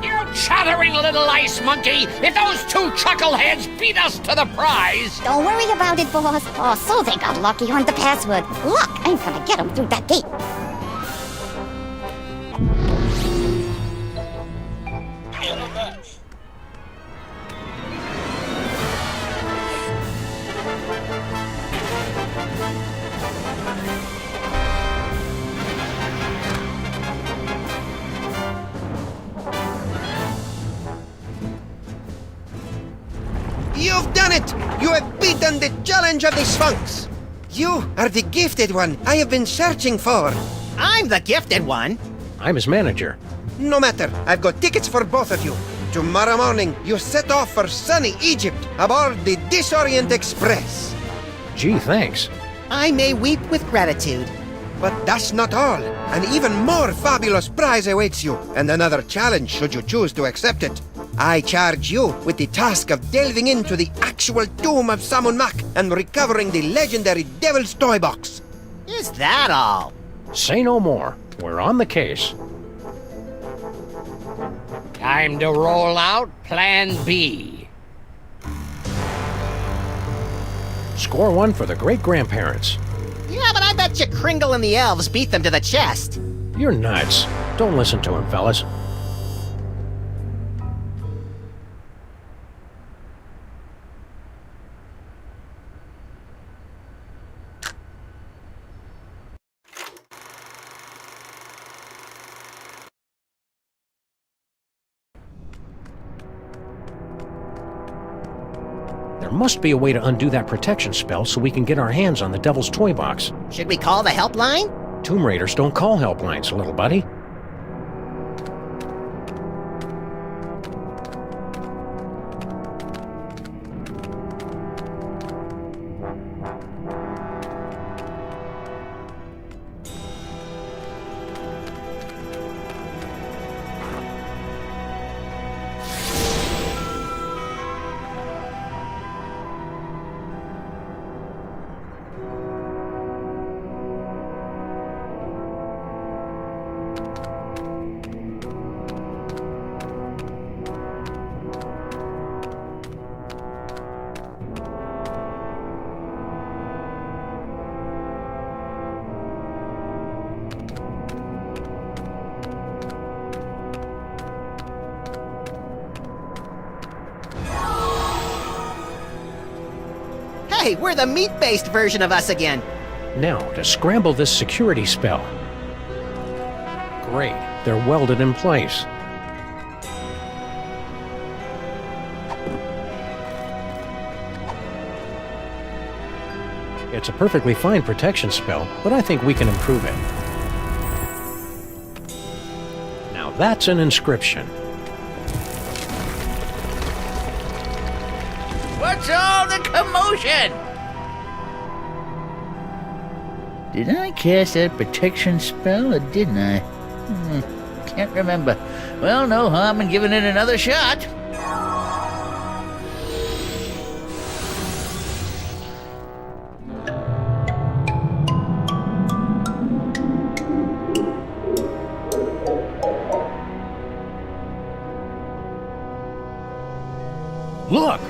You chattering little ice monkey! If those two chuckleheads beat us to the prize... Don't worry about it, boss. Oh, so they got lucky on the password. Look, I'm gonna get them through that gate. You've done it! You have beaten the challenge of the Sphinx! You are the gifted one I have been searching for. I'm the gifted one. I'm his manager. No matter, I've got tickets for both of you. Tomorrow morning, you set off for sunny Egypt aboard the Disorient Express. Gee, thanks. I may weep with gratitude. But that's not all. An even more fabulous prize awaits you, and another challenge should you choose to accept it. I charge you with the task of delving into the actual tomb of Samun Mak and recovering the legendary Devil's Toybox. Is that all? Say no more. We're on the case. Time to roll out Plan B. Score one for the great-grandparents. Yeah, but I bet you Kringle and the elves beat them to the chest. You're nuts. Don't listen to him, fellas. There must be a way to undo that protection spell so we can get our hands on the Devil's Toybox. Should we call the helpline? Tomb Raiders don't call helplines, little buddy. Hey, we're the meat-based version of us again. Now, to scramble this security spell. Great, they're welded in place. It's a perfectly fine protection spell, but I think we can improve it. Now that's an inscription. What's all the commotion? Did I cast that protection spell or didn't I? Can't remember. Well, no harm in giving it another shot. Look!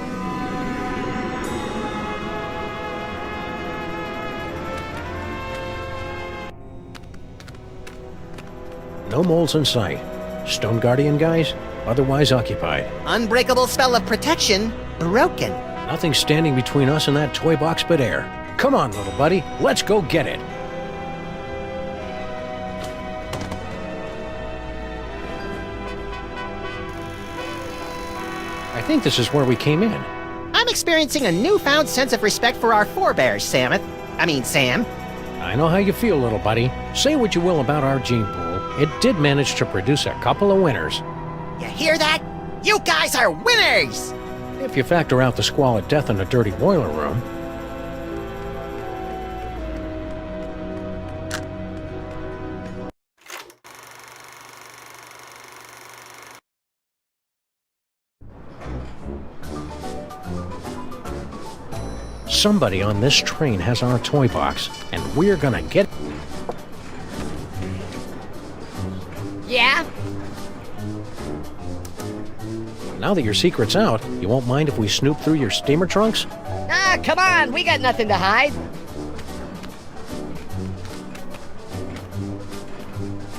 No moles in sight. Stone Guardian guys, otherwise occupied. Unbreakable spell of protection, broken. Nothing standing between us and that toy box but air. Come on, little buddy, let's go get it. I think this is where we came in. I'm experiencing a newfound sense of respect for our forebears, Sam. I know how you feel, little buddy. Say what you will about our gene pool, it did manage to produce a couple of winners. You hear that? You guys are winners! If you factor out the squalid death in the dirty boiler room. Somebody on this train has our toy box, and we're gonna get... Yeah? Now that your secret's out, you won't mind if we snoop through your steamer trunks? Ah, come on, we got nothing to hide.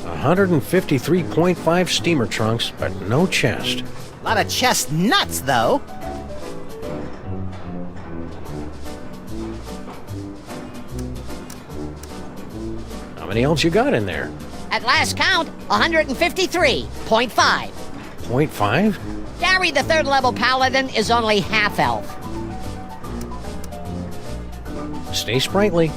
153.5 steamer trunks, but no chest. A lot of chest nuts, though. How many else you got in there? At last count, 153.5. 0.5? Gary, the third level paladin, is only half elf. Stay sprightly.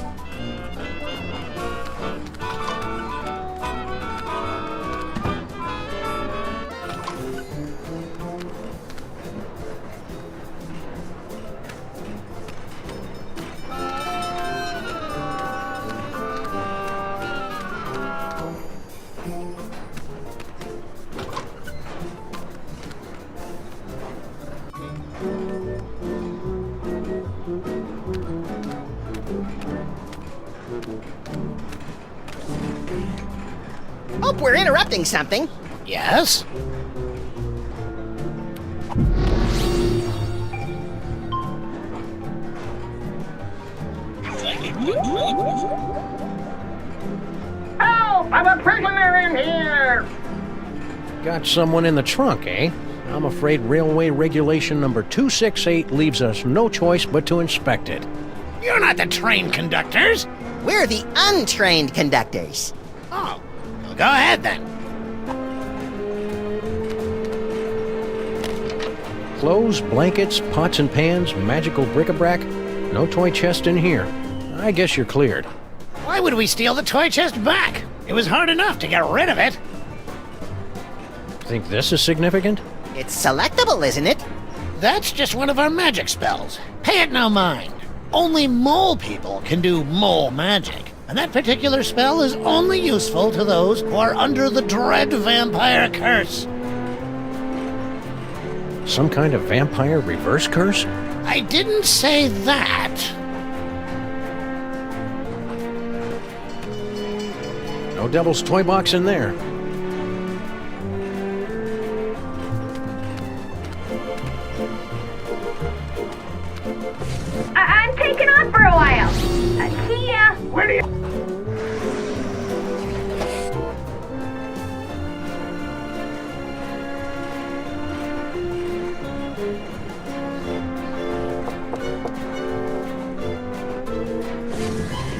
Hope we're interrupting something. Yes? Help! I'm a prisoner in here! Got someone in the trunk, eh? I'm afraid Railway Regulation number 268 leaves us no choice but to inspect it. You're not the train conductors. We're the untrained conductors. Oh, well, go ahead then. Clothes, blankets, pots and pans, magical bric-a-brac. No toy chest in here. I guess you're cleared. Why would we steal the toy chest back? It was hard enough to get rid of it. Think this is significant? It's selectable, isn't it? That's just one of our magic spells. Pay it no mind. Only mole people can do mole magic. And that particular spell is only useful to those who are under the dread vampire curse. Some kind of vampire reverse curse? I didn't say that. No devil's toy box in there. I'm taking off for a while. See ya. Where do you...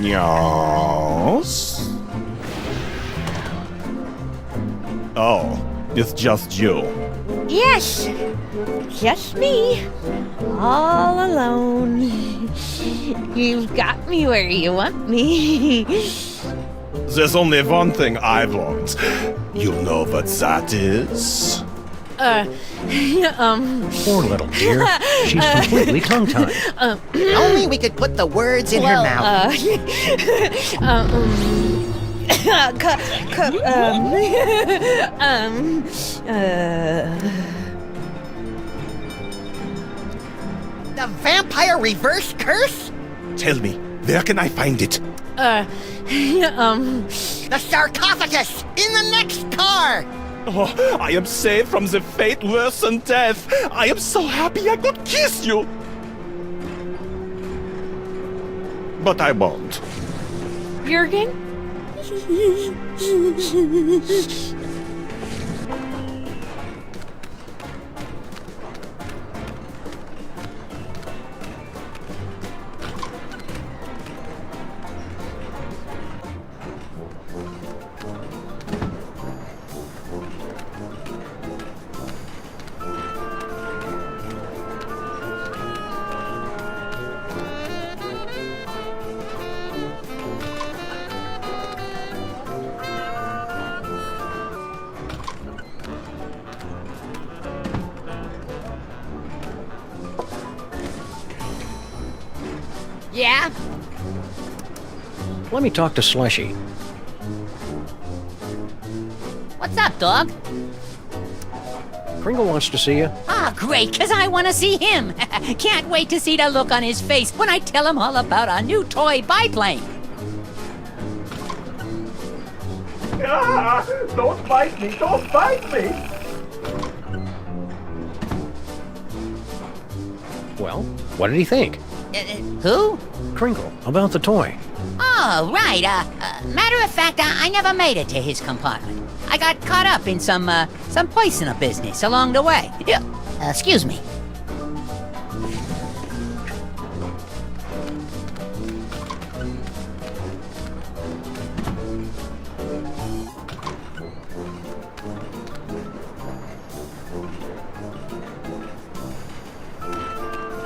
Yes? Oh, it's just you. Yes, just me. All alone. You've got me where you want me. There's only one thing I've learned. You know what that is? Poor little dear. She's completely tongue-tied. Only we could put the words in her mouth. The vampire reverse curse? Tell me, where can I find it? The sarcophagus in the next car! Oh, I am saved from the fate worse than death. I am so happy I could kiss you. But I won't. Jürgen? Yeah? Let me talk to Slushy. What's up, dog? Kringle wants to see you. Ah, great, 'cause I want to see him. Can't wait to see the look on his face when I tell him all about our new toy biplane. Ah, don't bite me! Don't bite me! Well, what did he think? Who? Kringle, about the toy. Oh, right. Matter of fact, I never made it to his compartment. I got caught up in some personal business along the way. Yeah. Excuse me.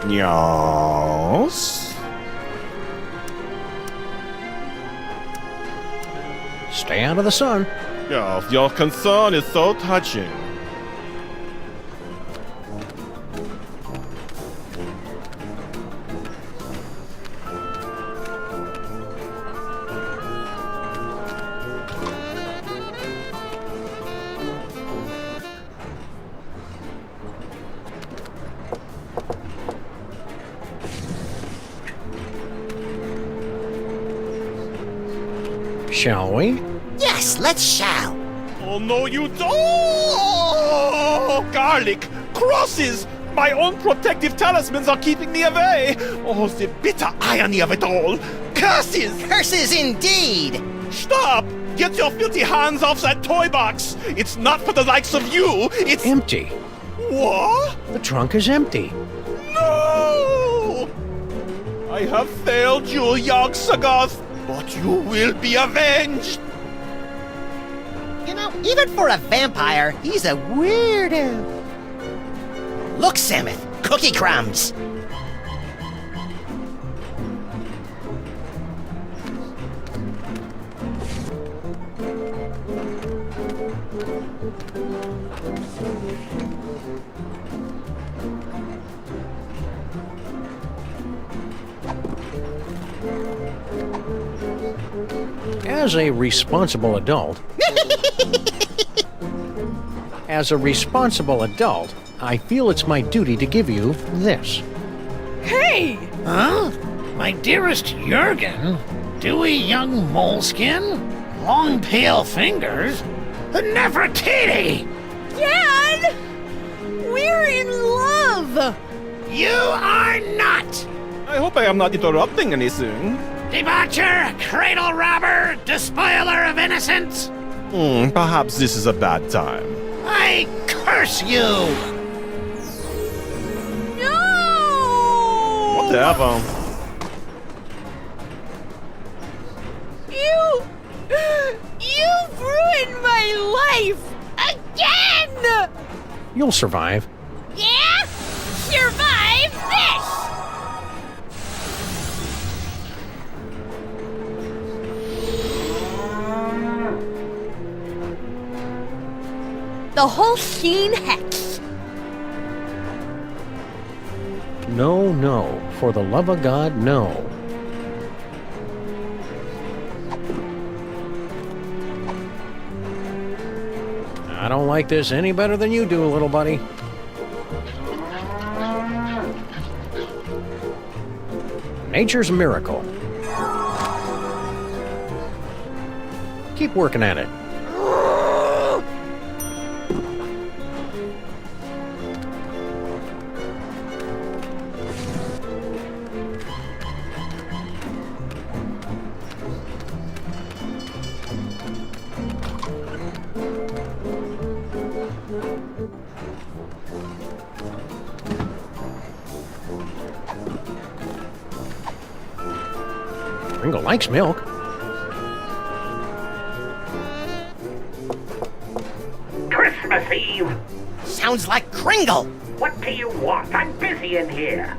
Yes? Stay out of the sun. Yes, your concern is so touching. Shall we? Yes, let's shall. Oh, no, you don't! Oh, garlic! Crosses! My own protective talismans are keeping me away! Oh, the bitter irony of it all! Curses! Curses indeed! Stop! Get your filthy hands off that toy box! It's not for the likes of you! It's empty. What? The trunk is empty. No! I have failed you, young Sagoth, but you will be avenged! You know, even for a vampire, he's a weirdo. Look, Samuth, cookie crumbs. As a responsible adult, I feel it's my duty to give you this. Hey! Huh? My dearest Jurgen? Dewy young moleskin? Long pale fingers? Nefertiti! Dad! We're in love! You are not! I hope I am not interrupting anything. Debaucher, cradle robber, despoiler of innocence! Perhaps this is a bad time. I curse you! No! Whatever. You've ruined my life! Again! You'll survive. Yeah? Survive this! The whole scene hex. No, no. For the love of God, no. I don't like this any better than you do, little buddy. Nature's a miracle. Keep working at it. Ringo likes milk. Christmas Eve! Sounds like Kringle! What do you want? I'm busy in here.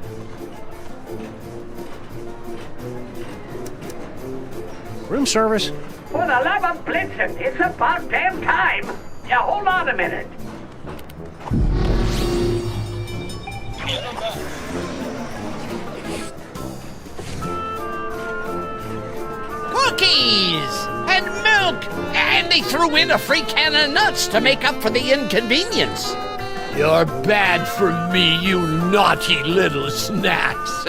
Room service. For the love of Blitzen, it's about damn time. Now hold on a minute. cookies and milk, and they threw in a free can of nuts to make up for the inconvenience. You're bad for me, you naughty little snacks.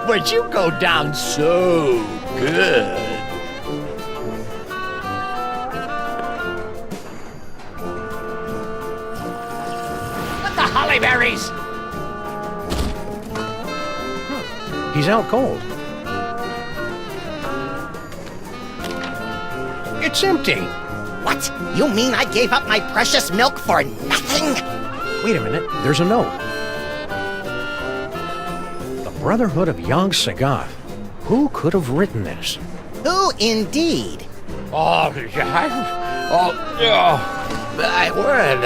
But you go down so good. What the holly berries? He's out cold. It's empty. What? You mean I gave up my precious milk for nothing? Wait a minute, there's a note. The Brotherhood of Young Sagat. Who could have written this? Who indeed? My word.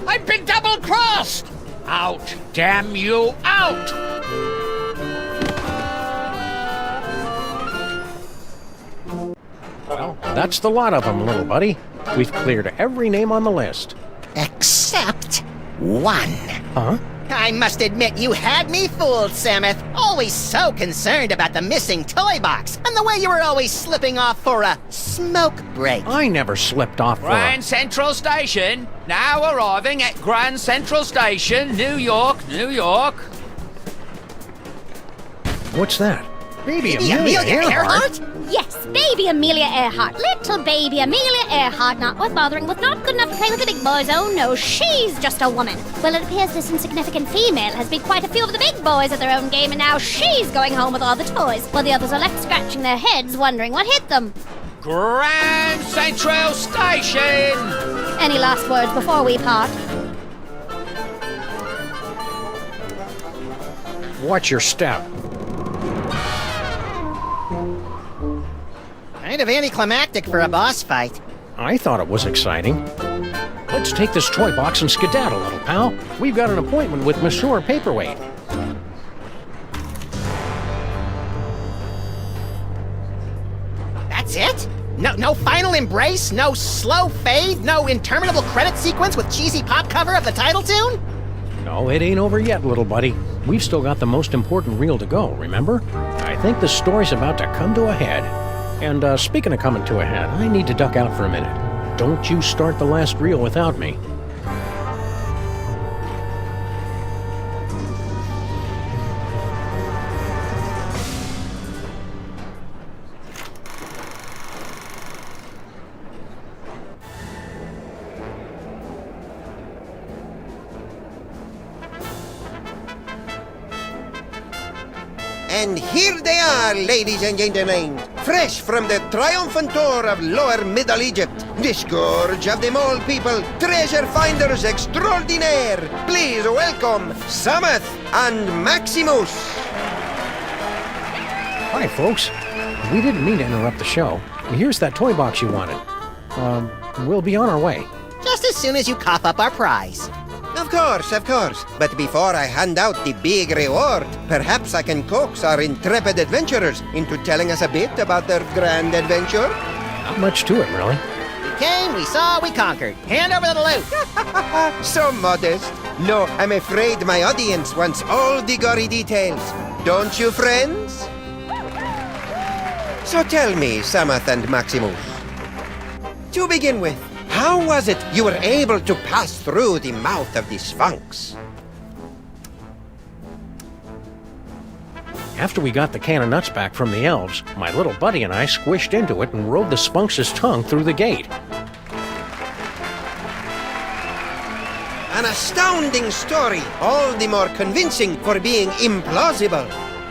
I've been double-crossed! Out, damn you, out! Well, that's the lot of them, little buddy. We've cleared every name on the list. Except one. Huh? I must admit you had me fooled, Samuth. Always so concerned about the missing toy box, and the way you were always slipping off for a smoke break. I never slipped off for Grand Central Station. Now arriving at Grand Central Station, New York, New York. What's that? Baby Amelia Earhart? Yes, baby Amelia Earhart. Little baby Amelia Earhart, not worth bothering with, not good enough to play with the big boys. Oh no, she's just a woman. Well, it appears this insignificant female has beat quite a few of the big boys at their own game, and now she's going home with all the toys, while the others are left scratching their heads, wondering what hit them. Grand Central Station. Any last words before we part? Watch your step. Kind of anticlimactic for a boss fight. I thought it was exciting. Let's take this toy box and skedaddle, little pal. We've got an appointment with Monsieur Paperweight. That's it? No final embrace? No slow fade? No interminable credit sequence with cheesy pop cover of the title tune? No, it ain't over yet, little buddy. We've still got the most important reel to go, remember? I think the story's about to come to a head. And speaking of coming to a head, I need to duck out for a minute. Don't you start the last reel without me. And here they are, ladies and gentlemen, fresh from the triumphant tour of Lower Middle Egypt, the scourge of the mole people, treasure finders extraordinaire. Please welcome Samuth and Maximus. Hi, folks. We didn't mean to interrupt the show. Here's that toy box you wanted. We'll be on our way. Just as soon as you cough up our prize. Of course. But before I hand out the big reward, perhaps I can coax our intrepid adventurers into telling us a bit about their grand adventure. Not much to it, really. We came, we saw, we conquered. Hand over the loot. So modest. No, I'm afraid my audience wants all the gory details. Don't you, friends? So tell me, Samuth and Maximus. To begin with, how was it you were able to pass through the mouth of the Sphinx? After we got the can of nuts back from the elves, my little buddy and I squished into it and rode the Sphinx's tongue through the gate. An astounding story, all the more convincing for being implausible.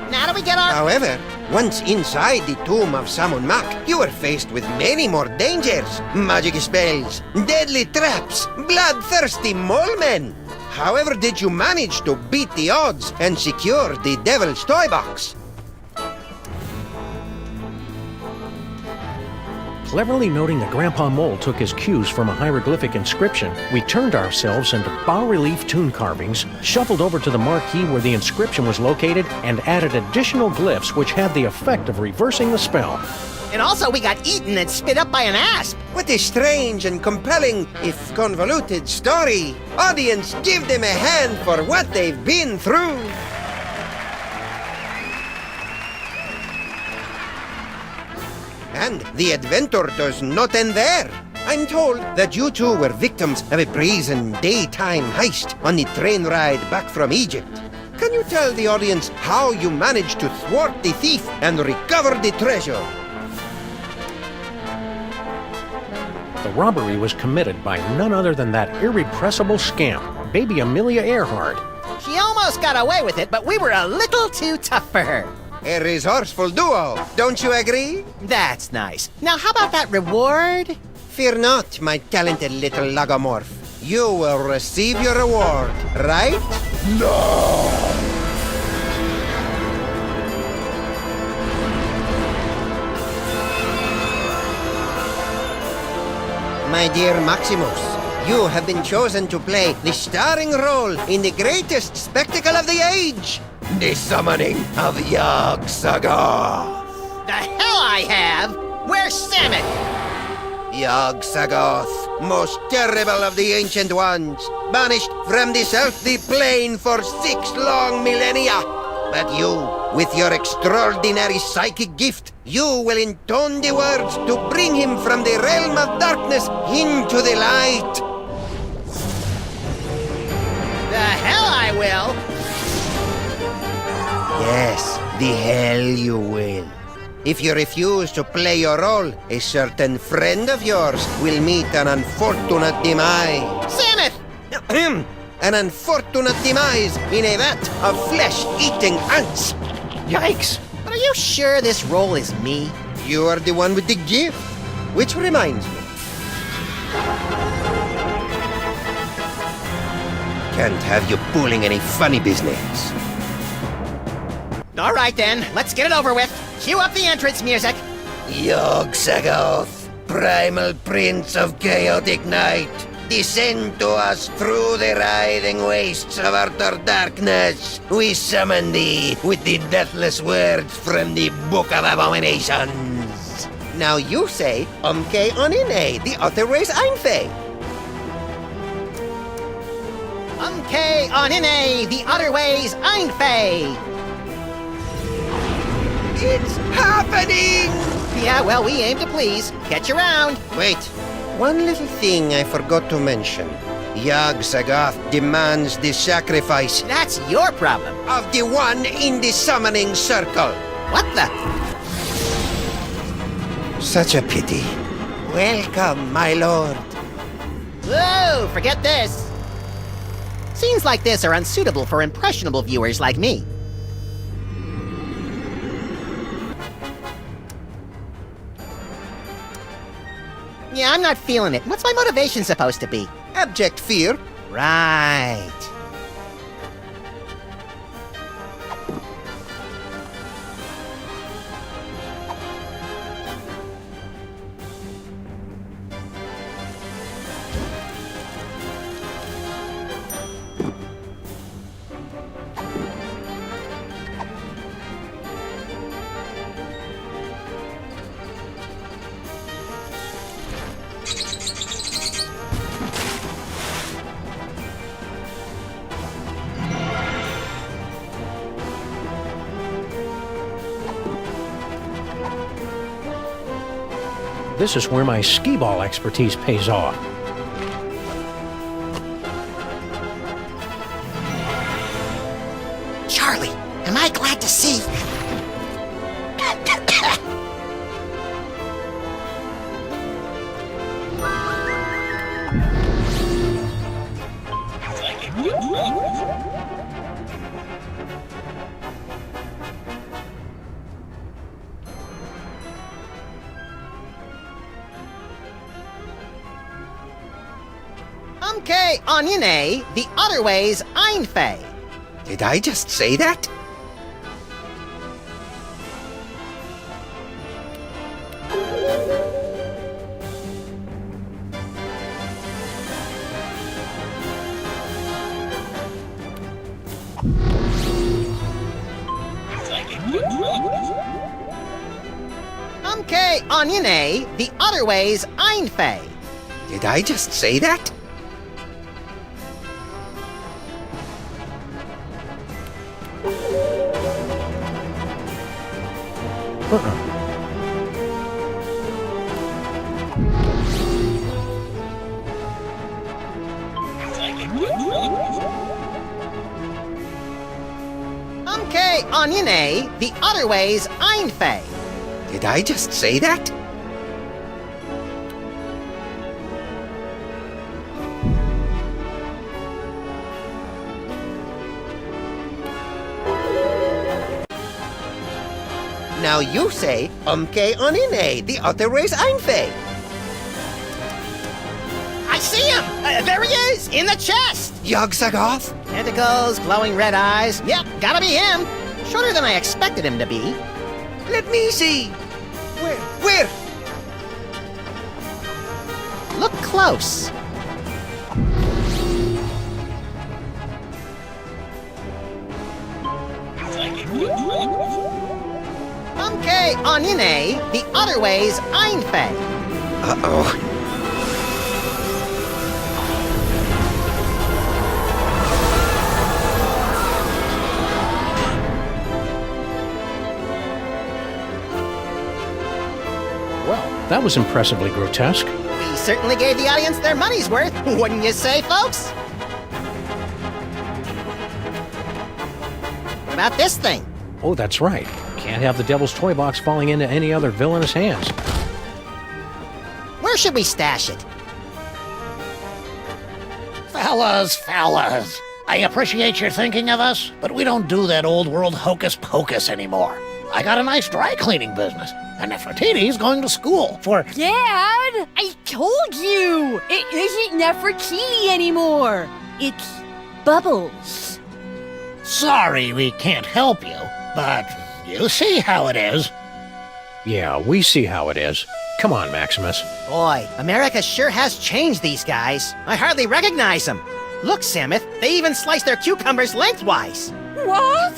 Now do we get our... However, once inside the tomb of Samun Mak, you were faced with many more dangers. Magic spells, deadly traps, bloodthirsty mole men. However did you manage to beat the odds and secure the Devil's Toy Box? Cleverly noting that Grandpa Mole took his cues from a hieroglyphic inscription, we turned ourselves into bas-relief tomb carvings, shuffled over to the marquee where the inscription was located, and added additional glyphs which had the effect of reversing the spell. And also we got eaten and spit up by an asp. What a strange and compelling, if convoluted, story. Audience, give them a hand for what they've been through. And the adventure does not end there. I'm told that you two were victims of a brazen daytime heist on the train ride back from Egypt. Can you tell the audience how you managed to thwart the thief and recover the treasure? The robbery was committed by none other than that irrepressible scamp, baby Amelia Earhart. She almost got away with it, but we were a little too tough for her. A resourceful duo, don't you agree? That's nice. Now, how about that reward? Fear not, my talented little logomorph. You will receive your reward, right? No! My dear Maximus, you have been chosen to play the starring role in the greatest spectacle of the age, the summoning of Yog-Sagoth. The hell I have! Where's Samet? Yog-Sagoth, most terrible of the ancient ones, banished from this earthly plane for 6 long millennia. But you, with your extraordinary psychic gift, you will intone the words to bring him from the realm of darkness into the light. The hell I will! Yes, the hell you will. If you refuse to play your role, a certain friend of yours will meet an unfortunate demise. Samet! An unfortunate demise in a vat of flesh-eating ants. Yikes! But are you sure this role is me? You are the one with the gift. Which reminds me. Can't have you pulling any funny business. All right then, let's get it over with. Cue up the entrance music. Yog-Sagoth, primal prince of chaotic night, descend to us through the writhing wastes of utter darkness. We summon thee with the deathless words from the Book of Abominations. Now you say, Umke onine, the other ways Einfei. Umke onine, the other ways Einfei. It's happening! Yeah, well, we aim to please. Catch around. Wait, one little thing I forgot to mention. Yog-Sagoth demands the sacrifice. That's your problem. Of the one in the summoning circle. What the? Such a pity. Welcome, my lord. Whoa, forget this. Scenes like this are unsuitable for impressionable viewers like me. Yeah, I'm not feeling it. What's my motivation supposed to be? Abject fear. Right. This is where my skee-ball expertise pays off. Charlie, am I glad to see? Umke onine, the other ways Einfei. Did I just say that? Umke onine, the other ways Einfei. Did I just say that? onione, the other way's Einfei. Did I just say that? Now you say, onine, the other way's Einfei. I see him! There he is, in the chest! Yogg-Sagoth? Tentacles, glowing red eyes. Yep, gotta be him. Shorter than I expected him to be. Let me see. Where? Look close. Onione, the other way's Einfei. Uh-oh. Well, that was impressively grotesque. We certainly gave the audience their money's worth, wouldn't you say, folks? What about this thing? Oh, that's right. Can't have the Devil's Toy Box falling into any other villainous hands. Where should we stash it? Fellas, I appreciate your thinking of us, but we don't do that old world hocus pocus anymore. I got a nice dry cleaning business, and Nefertiti's going to school for... Dad! I told you! It isn't Nefertiti anymore! It's Bubbles. Sorry we can't help you, but you see how it is. Yeah, we see how it is. Come on, Maximus. Boy, America sure has changed these guys. I hardly recognize them. Look, Samuth, they even slice their cucumbers lengthwise. What?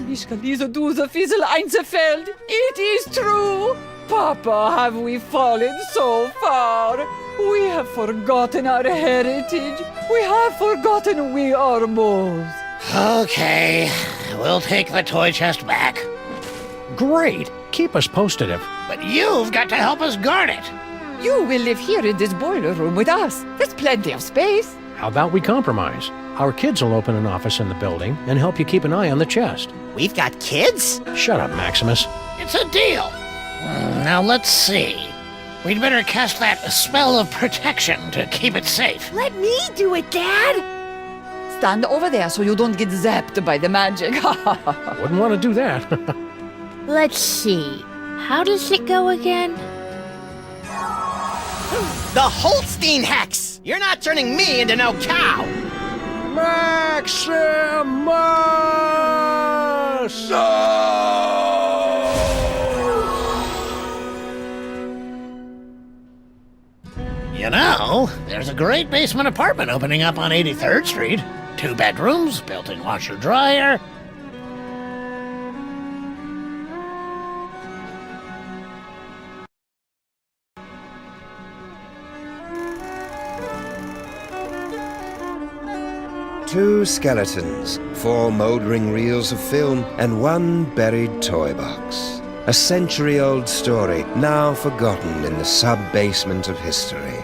Ich kann diese Duse Fiesel Einzelfeld. It is true. Papa, have we fallen so far? We have forgotten our heritage. We have forgotten we are moles. Okay, we'll take the toy chest back. Great. Keep us posted if... But you've got to help us guard it. You will live here in this boiler room with us. There's plenty of space. How about we compromise? Our kids will open an office in the building and help you keep an eye on the chest. We've got kids? Shut up, Maximus. It's a deal. Now let's see. We'd better cast that spell of protection to keep it safe. Let me do it, Dad! Stand over there so you don't get zapped by the magic. Wouldn't want to do that. Let's see. How does it go again? The Holstein Hex! You're not turning me into no cow! Maximus! You know, there's a great basement apartment opening up on 83rd Street. 2 bedrooms, built-in washer-dryer. Two skeletons, 4 mouldering reels of film, and 1 buried toy box. A century-old story, now forgotten in the sub-basement of history.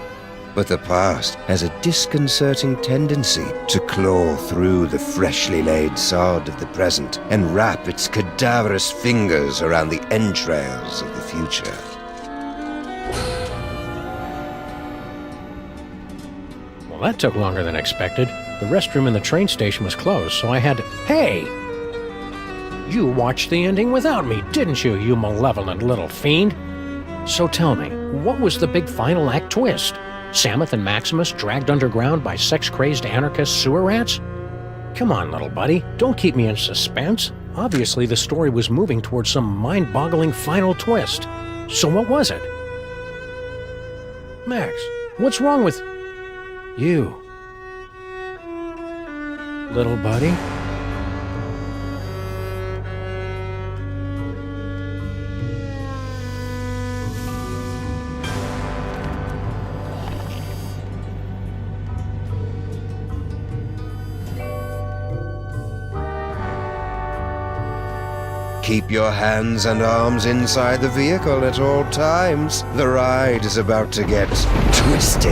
But the past has a disconcerting tendency to claw through the freshly laid sod of the present and wrap its cadaverous fingers around the entrails of the future. Well, that took longer than expected. The restroom in the train station was closed, so I had to... Hey! You watched the ending without me, didn't you, you malevolent little fiend? So tell me, what was the big final act twist? Samuth and Maximus dragged underground by sex-crazed anarchist sewer rats? Come on, little buddy, don't keep me in suspense. Obviously, the story was moving towards some mind-boggling final twist. So what was it? Max, what's wrong with... you? Little buddy? Keep your hands and arms inside the vehicle at all times. The ride is about to get twisty.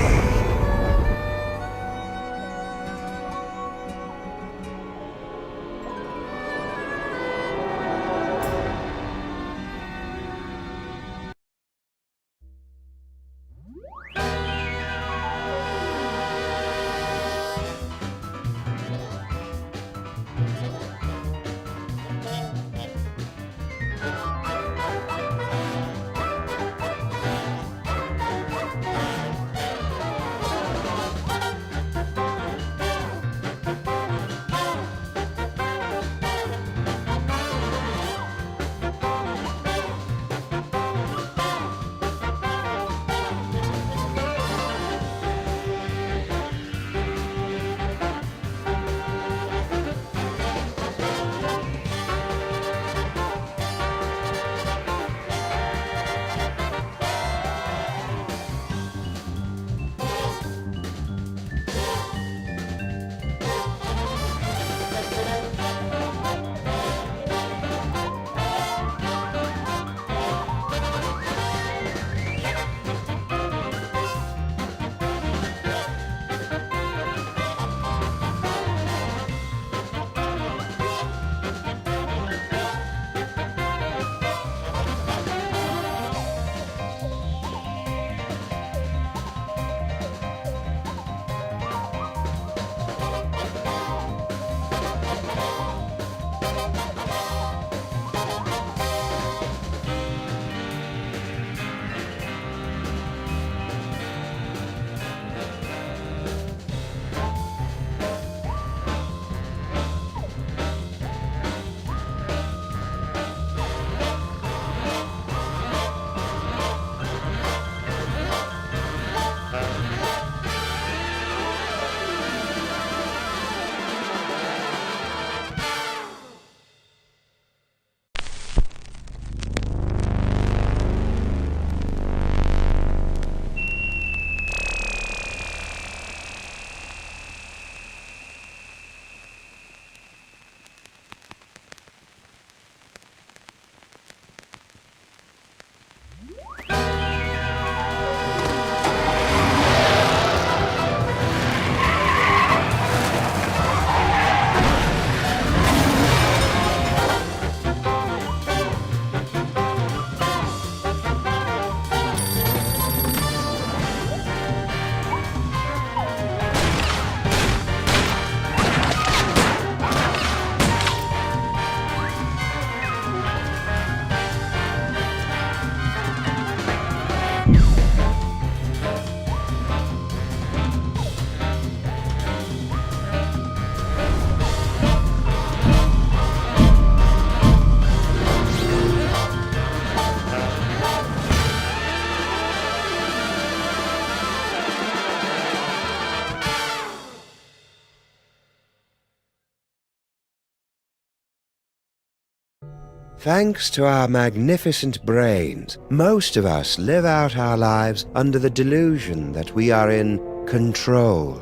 Thanks to our magnificent brains, most of us live out our lives under the delusion that we are in control.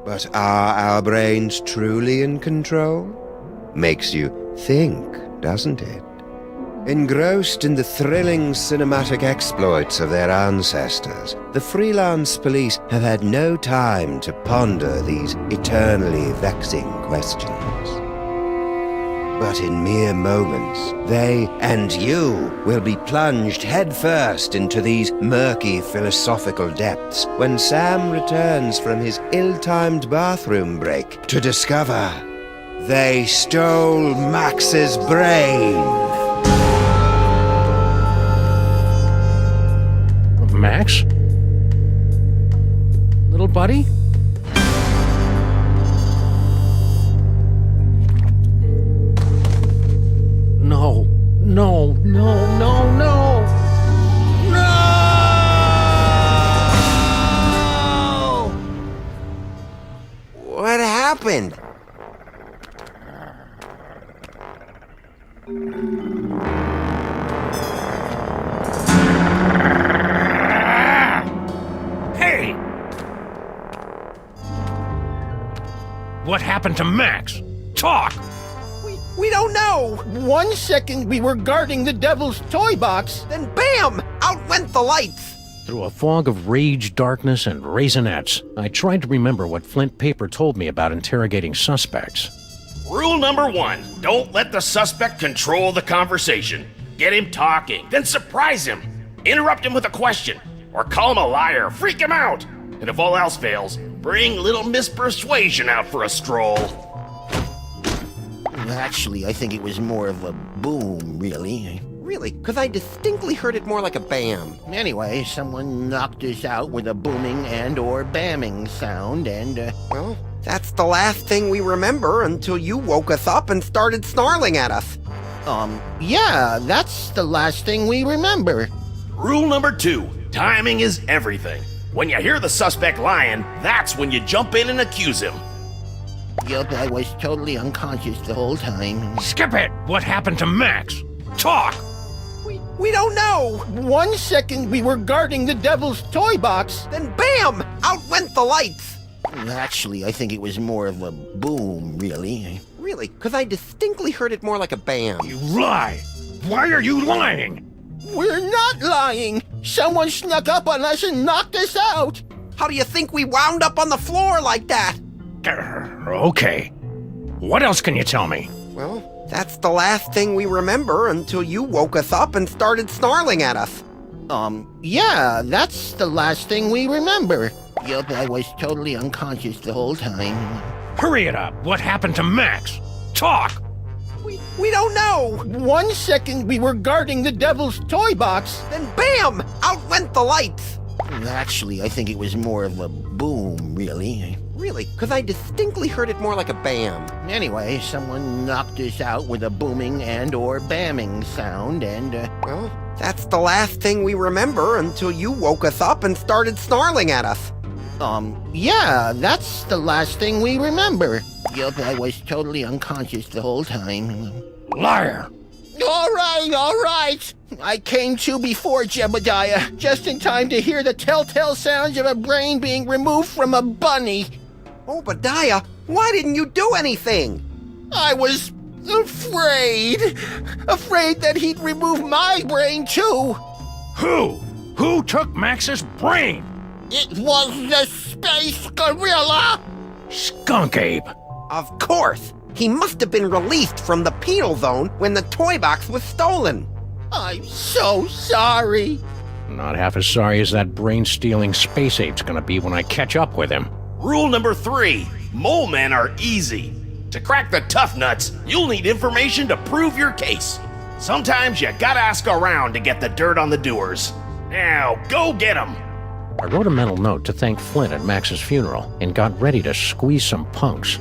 But are our brains truly in control? Makes you think, doesn't it? Engrossed in the thrilling cinematic exploits of their ancestors, the Freelance Police have had no time to ponder these eternally vexing questions. But in mere moments, they and you will be plunged headfirst into these murky philosophical depths when Sam returns from his ill-timed bathroom break to discover they stole Max's brain. Max? Little buddy? No, no, no, no, no! No! What happened? Hey! What happened to Max? Talk! We don't know! 1 second we were guarding the devil's toy box, then BAM! Out went the lights! Through a fog of rage, darkness, and raisinets, I tried to remember what Flint Paper told me about interrogating suspects. Rule number 1, don't let the suspect control the conversation. Get him talking, then surprise him. Interrupt him with a question, or call him a liar, freak him out. And if all else fails, bring little Miss Persuasion out for a stroll. Actually, I think it was more of a boom, really. Really? Because I distinctly heard it more like a bam. Anyway, someone knocked us out with a booming and/or bamming sound, and, well, that's the last thing we remember until you woke us up and started snarling at us. Yeah, that's the last thing we remember. Rule number 2, timing is everything. When you hear the suspect lying, that's when you jump in and accuse him. Yup, I was totally unconscious the whole time. Skip it! What happened to Max? Talk! We don't know! 1 second we were guarding the devil's toy box, then BAM! Out went the lights! Actually, I think it was more of a boom, really. Really? Because I distinctly heard it more like a bam. You lie! Why are you lying? We're not lying! Someone snuck up on us and knocked us out! How do you think we wound up on the floor like that? Okay. What else can you tell me? Well, that's the last thing we remember until you woke us up and started snarling at us. Yeah, that's the last thing we remember. Yup, I was totally unconscious the whole time. Hurry it up! What happened to Max? Talk! We don't know! 1 second we were guarding the devil's toy box, then BAM! Out went the lights! Actually, I think it was more of a boom, really. Really? Because I distinctly heard it more like a bam. Anyway, someone knocked us out with a booming and/or bamming sound, and, well, that's the last thing we remember until you woke us up and started snarling at us. Yeah, that's the last thing we remember. Yup, I was totally unconscious the whole time. Liar! All right. I came to before Jebediah, just in time to hear the telltale sounds of a brain being removed from a bunny. Obadiah, why didn't you do anything? I was afraid. Afraid that he'd remove my brain too. Who? Who took Max's brain? It was the space gorilla. Skunk Ape. Of course. He must have been released from the penal zone when the toy box was stolen. I'm so sorry. Not half as sorry as that brain-stealing space ape's gonna be when I catch up with him. Rule number 3, mole men are easy. To crack the tough nuts, you'll need information to prove your case. Sometimes you gotta ask around to get the dirt on the doers. Now, go get them. I wrote a mental note to thank Flint at Max's funeral and got ready to squeeze some punks.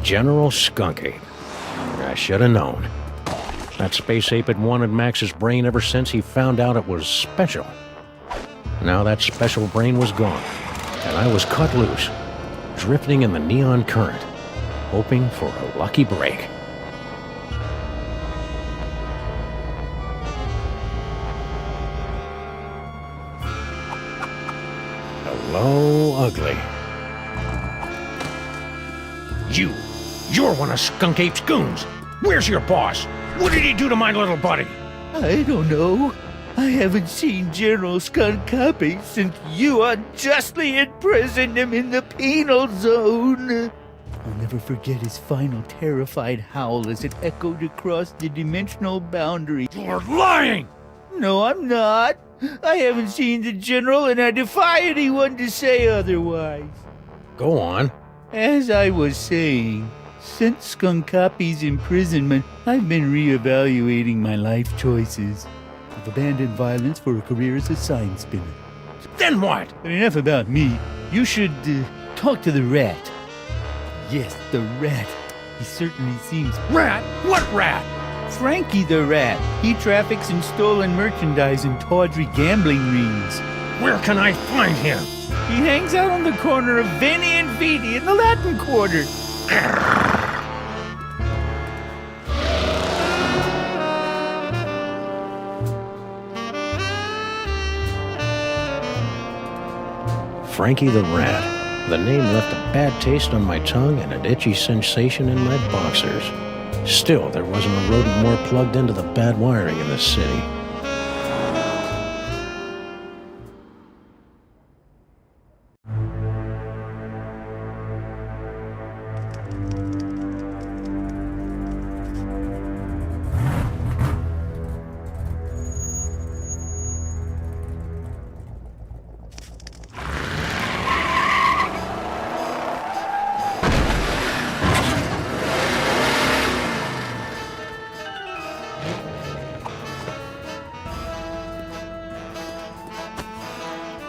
General Skunk Ape. I should have known. That space ape had wanted Max's brain ever since he found out it was special. Now that special brain was gone, and I was cut loose, drifting in the neon current, hoping for a lucky break. Hello, ugly. You're one of Skunk Ape's goons. Where's your boss? What did he do to my little buddy? I don't know. I haven't seen General Scuncapi since you unjustly imprisoned him in the penal zone. I'll never forget his final terrified howl as it echoed across the dimensional boundary. You're lying! No, I'm not. I haven't seen the General, and I defy anyone to say otherwise. Go on. As I was saying, since Scuncapi's imprisonment, I've been reevaluating my life choices. I've abandoned violence for a career as a sign spinner. Then what? But enough about me. You should talk to the rat. Yes, the rat. He certainly seems... Rat? What rat? Frankie the rat. He traffics in stolen merchandise and tawdry gambling rings. Where can I find him? He hangs out on the corner of Veni and Vidi in the Latin Quarter. Frankie the Rat. The name left a bad taste on my tongue and an itchy sensation in my boxers. Still, there wasn't a rodent more plugged into the bad wiring in this city.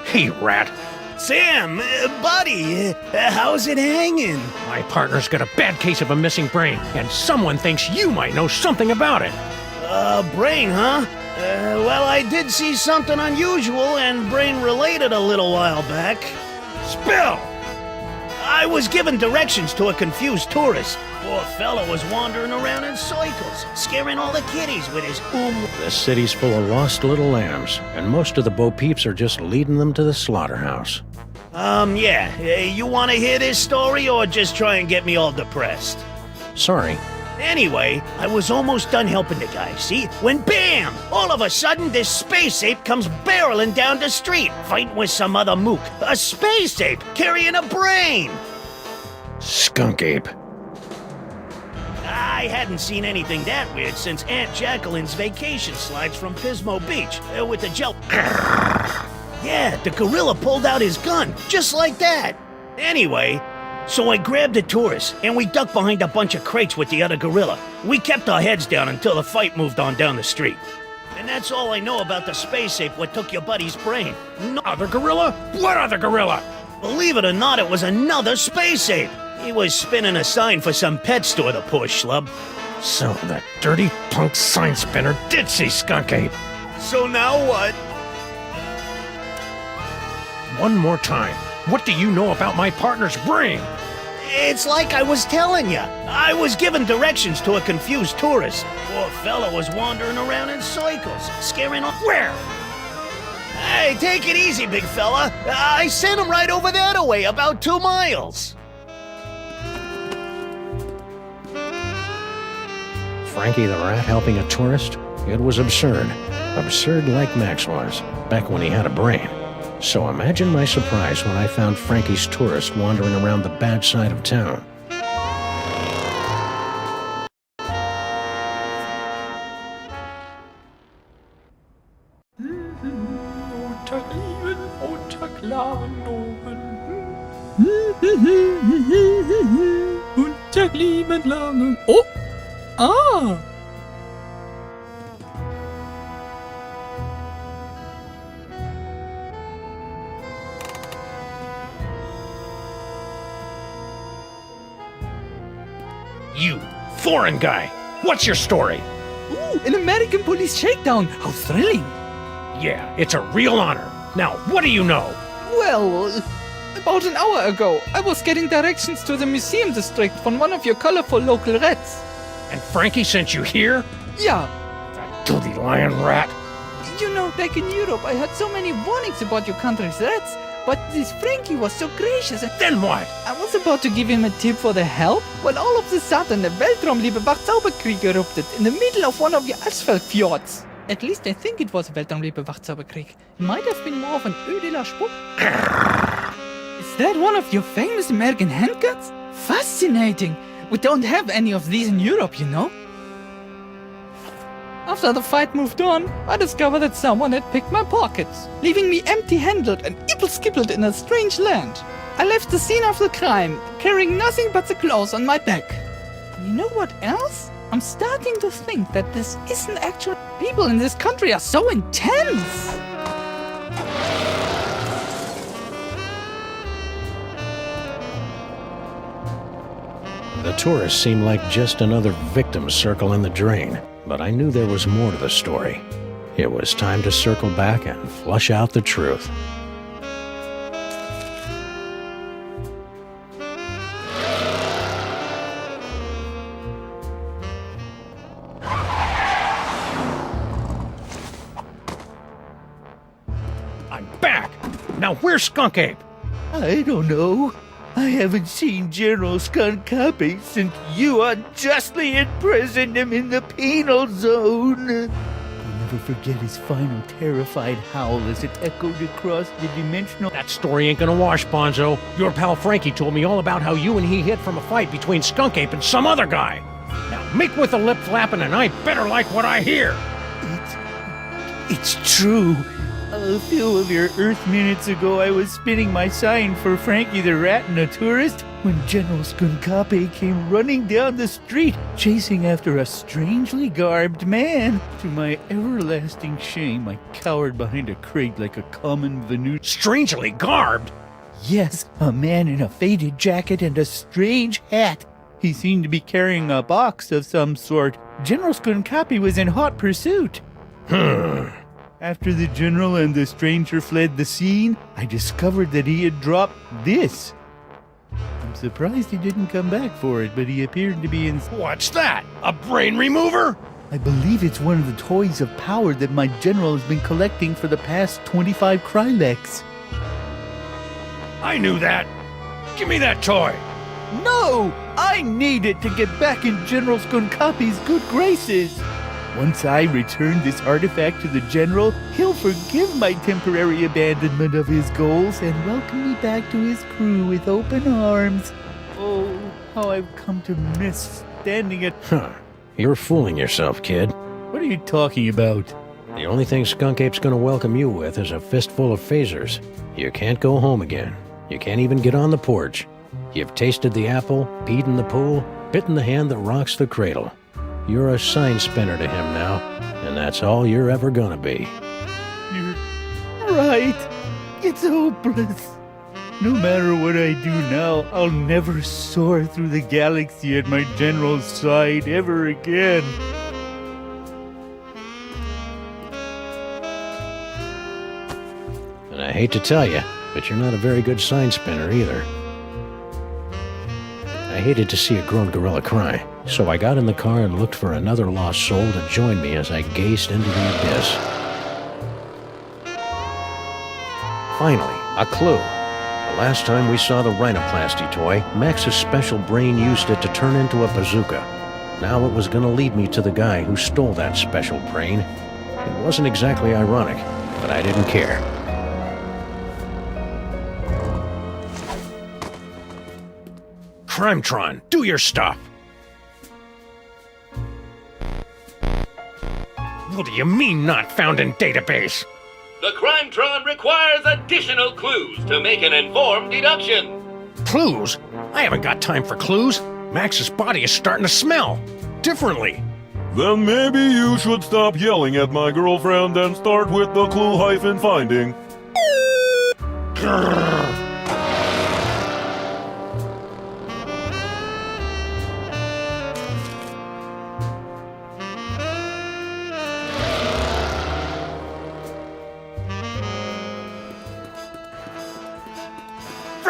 Hey, Rat. Sam, buddy, how's it hanging? My partner's got a bad case of a missing brain, and someone thinks you might know something about it. Brain, huh? Well, I did see something unusual and brain-related a little while back. Spill! I was given directions to a confused tourist. Poor fellow was wandering around in circles, scaring all the kiddies with his This city's full of lost little lambs, and most of the Bo Peeps are just leading them to the slaughterhouse. Yeah. You want to hear this story or just try and get me all depressed? Sorry. Anyway, I was almost done helping the guy, see? When BAM! All of a sudden, this space ape comes barreling down the street, fighting with some other mook. A space ape carrying a brain! Skunk Ape. I hadn't seen anything that weird since Aunt Jacqueline's vacation slides from Pismo Beach with the gel. Yeah, the gorilla pulled out his gun, just like that. Anyway, so I grabbed the tourist, and we ducked behind a bunch of crates with the other gorilla. We kept our heads down until the fight moved on down the street. And that's all I know about the space ape what took your buddy's brain. No other gorilla? What other gorilla? Believe it or not, it was another space ape. He was spinning a sign for some pet store, the poor schlub. So that dirty punk sign spinner did see Skunk Ape. So now what? One more time. What do you know about my partner's brain? It's like I was telling you. I was given directions to a confused tourist. Poor fella was wandering around in circles, scaring off. Where? Hey, take it easy, big fella. I sent him right over that way, about 2 miles. Frankie the Rat helping a tourist? It was absurd. Absurd like Max was, back when he had a brain. So imagine my surprise when I found Frankie's tourist wandering around the bad side of town. Oh! Ah! You, foreign guy, what's your story? Ooh, an American police shakedown. How thrilling. Yeah, it's a real honor. Now, what do you know? Well, about an hour ago, I was getting directions to the museum district from one of your colorful local rats. And Frankie sent you here? Yeah. That dirty lion rat. You know, back in Europe, I had so many warnings about your country's rats, but this Frankie was so gracious. Then what? I was about to give him a tip for the help, when all of a sudden the Weltraumliebe-Wachzauberkrieg erupted in the middle of one of your asphalt fjords. At least I think it was a Weltraumliebe-Wachzauberkrieg. It might have been more of an Eau de la Spuck. Is that one of your famous American handguns? Fascinating. We don't have any of these in Europe, you know. After the fight moved on, I discovered that someone had picked my pockets, leaving me empty-handed and ibble-skibbled in a strange land. I left the scene of the crime, carrying nothing but the clothes on my back. And you know what else? I'm starting to think that this isn't actual. People in this country are so intense! The tourists seemed like just another victim circle in the drain, but I knew there was more to the story. It was time to circle back and flush out the truth. I'm back! Now where's Skunk Ape? I don't know. I haven't seen General Skunk Copy since you unjustly imprisoned him in the penal zone. I'll never forget his final terrified howl as it echoed across the dimensional... That story ain't gonna wash, Bonzo. Your pal Frankie told me all about how you and he hid from a fight between Skunk Ape and some other guy. Now make with the lip flapping and I better like what I hear. It's true. A few of your Earth minutes ago, I was spinning my sign for Frankie the Rat and a tourist when General Skunkape came running down the street, chasing after a strangely garbed man. To my everlasting shame, I cowered behind a crate like a common Venusian. Strangely garbed? Yes, a man in a faded jacket and a strange hat. He seemed to be carrying a box of some sort. General Skunkape was in hot pursuit. After the general and the stranger fled the scene, I discovered that he had dropped this. I'm surprised he didn't come back for it, but he appeared to be in... What's that? A brain remover? I believe it's one of the toys of power that my general has been collecting for the past 25 Kryleks. I knew that. Give me that toy. No! I need it to get back in General Skunkape's good graces. Once I return this artifact to the General, he'll forgive my temporary abandonment of his goals and welcome me back to his crew with open arms. Oh, how I've come to miss standing at... You're fooling yourself, kid. What are you talking about? The only thing Skunk Ape's gonna welcome you with is a fistful of phasers. You can't go home again. You can't even get on the porch. You've tasted the apple, peed in the pool, bitten the hand that rocks the cradle. You're a sign spinner to him now, and that's all you're ever gonna be. You're right. It's hopeless. No matter what I do now, I'll never soar through the galaxy at my general's side ever again. And I hate to tell you, but you're not a very good sign spinner either. I hated to see a grown gorilla cry, so I got in the car and looked for another lost soul to join me as I gazed into the abyss. Finally, a clue. The last time we saw the rhinoplasty toy, Max's special brain used it to turn into a bazooka. Now it was going to lead me to the guy who stole that special brain. It wasn't exactly ironic, but I didn't care. Crimetron, do your stuff! What do you mean not found in database? The Crimetron requires additional clues to make an informed deduction. Clues? I haven't got time for clues. Max's body is starting to smell differently. Then maybe you should stop yelling at my girlfriend and start with the clue-finding.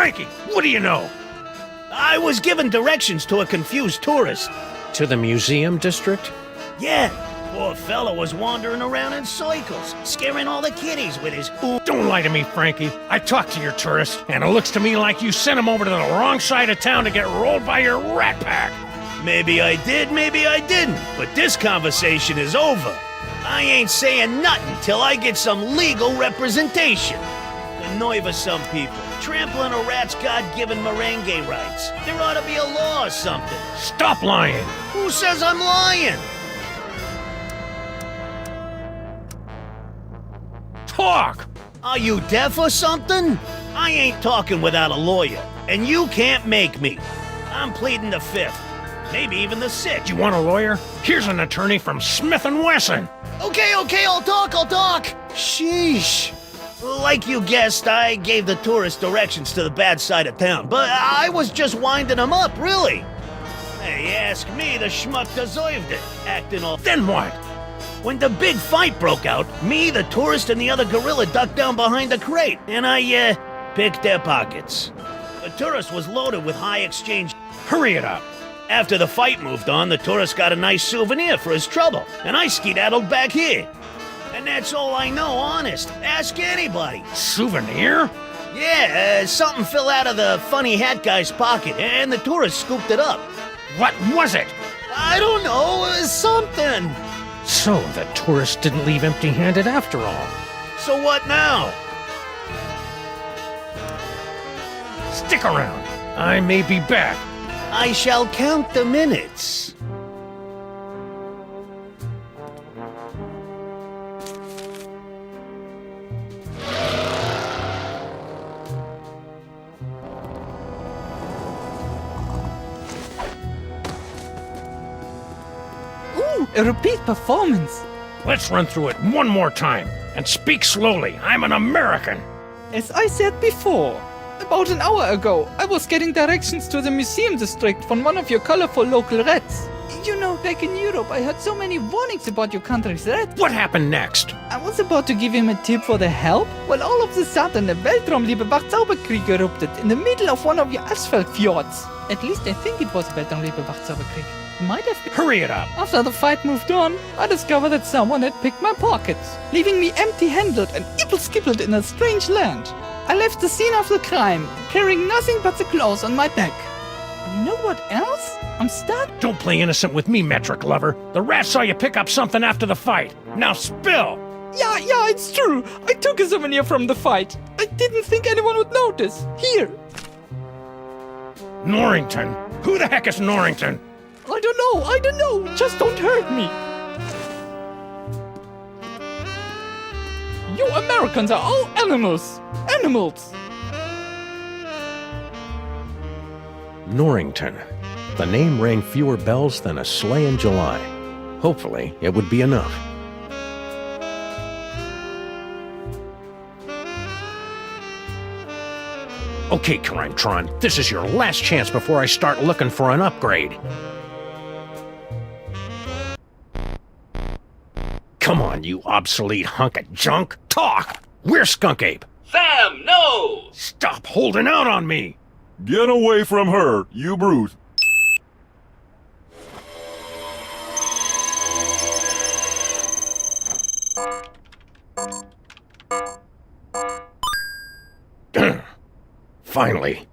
Frankie, what do you know? I was given directions to a confused tourist. To the museum district? Yeah, poor fella was wandering around in circles, scaring all the kiddies with his Don't lie to me, Frankie. I talked to your tourist, and it looks to me like you sent him over to the wrong side of town to get rolled by your rat pack. Maybe I did, maybe I didn't, but this conversation is over. I ain't saying nothing till I get some legal representation. The nerve of some people, trampling a rat's God-given merengue rights. There ought to be a law or something. Stop lying. Who says I'm lying? Talk! Are you deaf or something? I ain't talking without a lawyer, and you can't make me. I'm pleading the fifth, maybe even the sixth. You want a lawyer? Here's an attorney from Smith & Wesson. Okay, I'll talk. Sheesh. Like you guessed, I gave the tourist directions to the bad side of town, but I was just winding him up, really. Hey, ask me, the schmuck deserved it, acting all... Then what? When the big fight broke out, me, the tourist, and the other gorilla ducked down behind a crate, and I, picked their pockets. The tourist was loaded with high exchange... Hurry it up. After the fight moved on, the tourist got a nice souvenir for his trouble, and I skedaddled back here. And that's all I know, honest. Ask anybody. Souvenir? Yeah, something fell out of the funny hat guy's pocket, and the tourist scooped it up. What was it? I don't know, something. So the tourist didn't leave empty-handed after all. So what now? Stick around. I may be back. I shall count the minutes. Ooh, a repeat performance. Let's run through it one more time. And speak slowly. I'm an American. As I said before, about an hour ago, I was getting directions to the museum district from one of your colorful local rats. You know, back in Europe, I heard so many warnings about your country's rats. What happened next? I was about to give him a tip for the help, when all of a sudden a Weltraumliebe Wachzauberkrieg erupted in the middle of one of your asphalt fjords. At least I think it was a Weltraumliebe Wachzauberkrieg. Might have been. Hurry it up. After the fight moved on, I discovered that someone had picked my pockets, leaving me empty-handed and ibble-skibbled in a strange land. I left the scene of the crime, carrying nothing but the clothes on my back. You know what else? I'm stuck. Don't play innocent with me, metric lover. The rat saw you pick up something after the fight. Now spill! Yeah, it's true. I took a souvenir from the fight. I didn't think anyone would notice. Here. Norrington? Who the heck is Norrington? I don't know. Just don't hurt me. You Americans are all animals. Animals. Norrington. The name rang fewer bells than a sleigh in July. Hopefully, it would be enough. Okay, Crime-tron, this is your last chance before I start looking for an upgrade. Come on, you obsolete hunk of junk. Talk! Where's Skunk Ape? Sam, no! Stop holding out on me! Get away from her, you brute. Finally.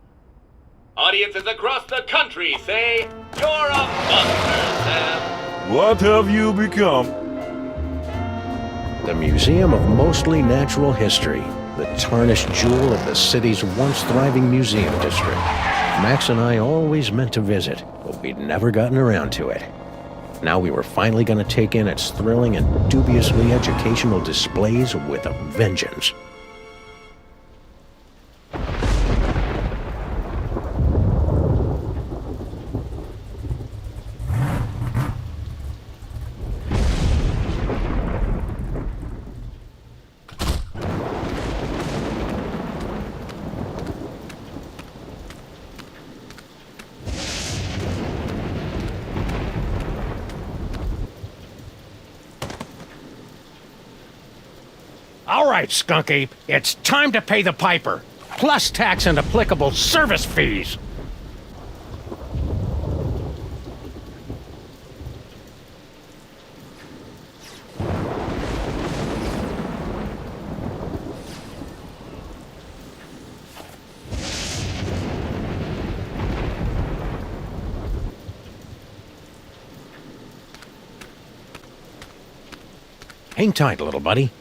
Audiences across the country say, you're a buster, Sam. What have you become? The Museum of Mostly Natural History, the tarnished jewel of the city's once thriving museum district. Max and I always meant to visit, but we'd never gotten around to it. Now we were finally going to take in its thrilling and dubiously educational displays with a vengeance. All right, Skunk Ape, it's time to pay the piper. plus tax and applicable service fees. Hang tight, little buddy.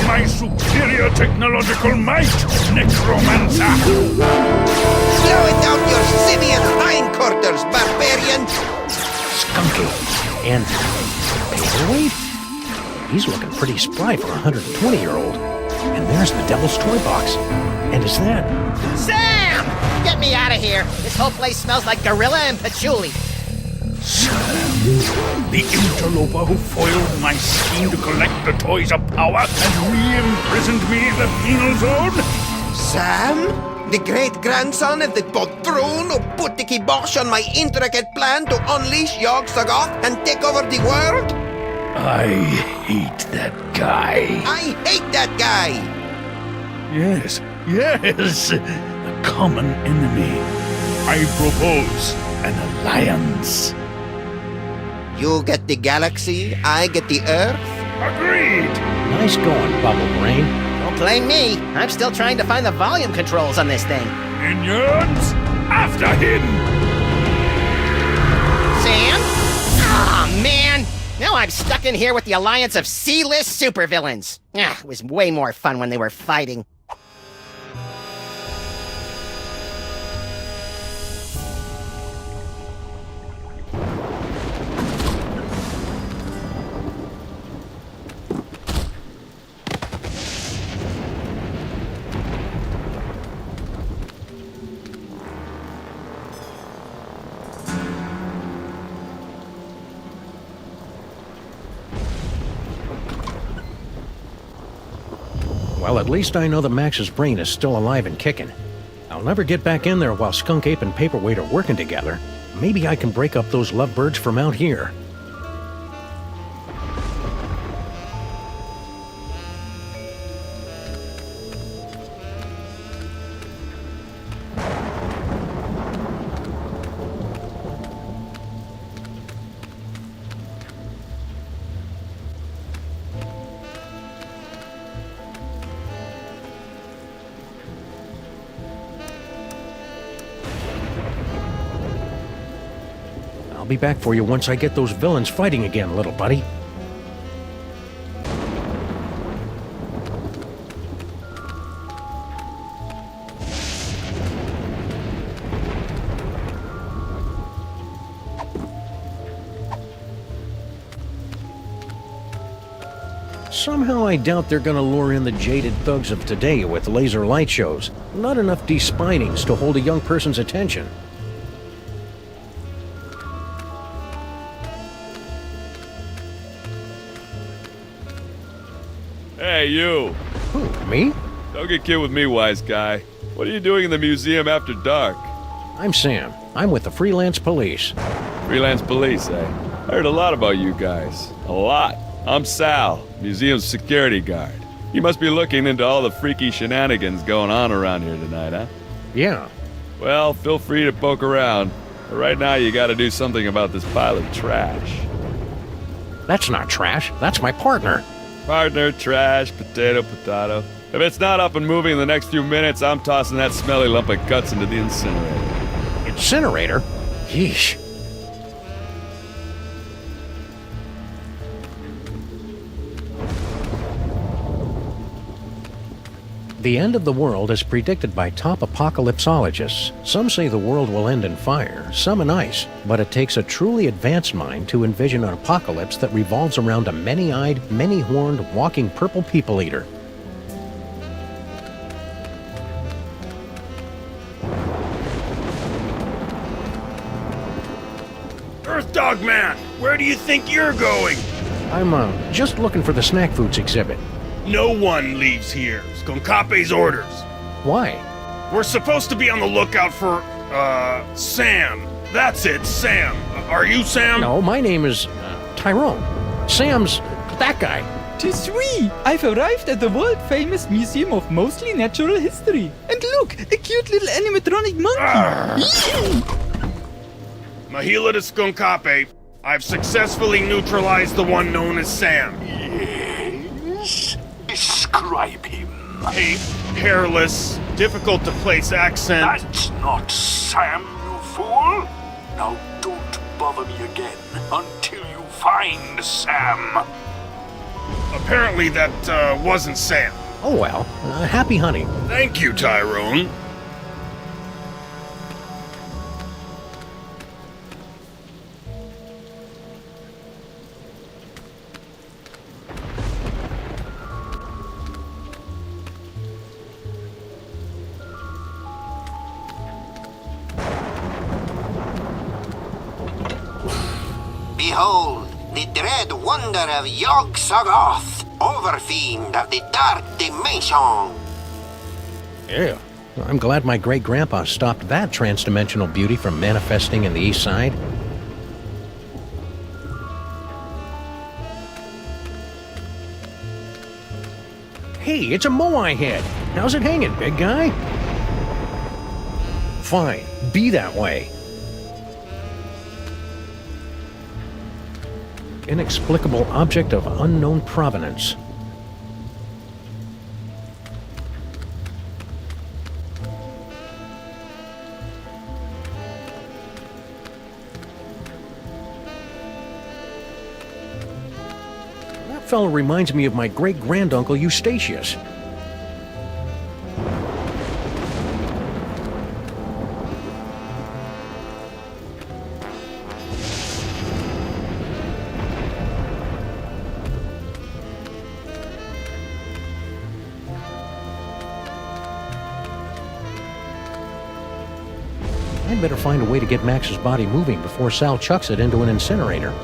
My superior technological might, necromancer! Slow it down your simian hindquarters, barbarian! Skunky. And paperweight? He's looking pretty spry for a 120-year-old. And there's the Devil's Toybox. And is that... Sam! Get me out of here. This whole place smells like gorilla and patchouli. The interloper who foiled my scheme to collect the toys of power and re-imprisoned me in the penal zone? Sam? The great-grandson of the patron who put the kibosh on my intricate plan to unleash Yog-Sothoth and take over the world? I hate that guy. I hate that guy! Yes, a common enemy. I propose an alliance. You get the galaxy, I get the Earth? Agreed! Nice going, Bubble Brain. Don't blame me. I'm still trying to find the volume controls on this thing. Minions, after him! Sam? Aw, man! Now I'm stuck in here with the alliance of C-list supervillains. It was way more fun when they were fighting. Well, at least I know that Max's brain is still alive and kicking. I'll never get back in there while Skunk Ape and Paperweight are working together. Maybe I can break up those lovebirds from out here. I'll be back for you once I get those villains fighting again, little buddy. Somehow I doubt they're gonna lure in the jaded thugs of today with laser light shows. Not enough despinings to hold a young person's attention. Hey, you! Who, me? Don't get kid with me, wise guy. What are you doing in the museum after dark? I'm Sam. I'm with the Freelance Police. Freelance Police, eh? I heard a lot about you guys. A lot. I'm Sal, museum's security guard. You must be looking into all the freaky shenanigans going on around here tonight, huh? Yeah. Well, feel free to poke around. But right now, you gotta do something about this pile of trash. That's not trash. That's my partner. Partner, trash, potato, potato. If it's not up and moving in the next few minutes, I'm tossing that smelly lump of guts into the incinerator. Incinerator? Yeesh. The end of the world is predicted by top apocalypsologists. Some say the world will end in fire, some in ice, but it takes a truly advanced mind to envision an apocalypse that revolves around a many-eyed, many-horned, walking purple people-eater. Earth Dog Man, where do you think you're going? I'm, just looking for the snack foods exhibit. No one leaves here. Sconcape's orders. Why? We're supposed to be on the lookout for, Sam. That's it, Sam. Are you Sam? No, my name is, Tyrone. Sam's that guy. Tis we! I've arrived at the world-famous Museum of Mostly Natural History. And look, a cute little animatronic monkey. Mahila to Sconcape, I've successfully neutralized the one known as Sam. Yes? Describe him. A hairless, difficult to place accent. That's not Sam, you fool. Now don't bother me again until you find Sam. Apparently that, wasn't Sam. Oh well, happy hunting. Thank you, Tyrone. Behold, the dread wonder of Yog-Sothoth, overfiend of the dark dimension. Yeah. I'm glad my great-grandpa stopped that trans-dimensional beauty from manifesting in the East Side. Hey, it's a Moai head. How's it hanging, big guy? Fine, be that way. Inexplicable object of unknown provenance. That fellow reminds me of my great-granduncle Eustachius. I'd better find a way to get Max's body moving before Sal chucks it into an incinerator.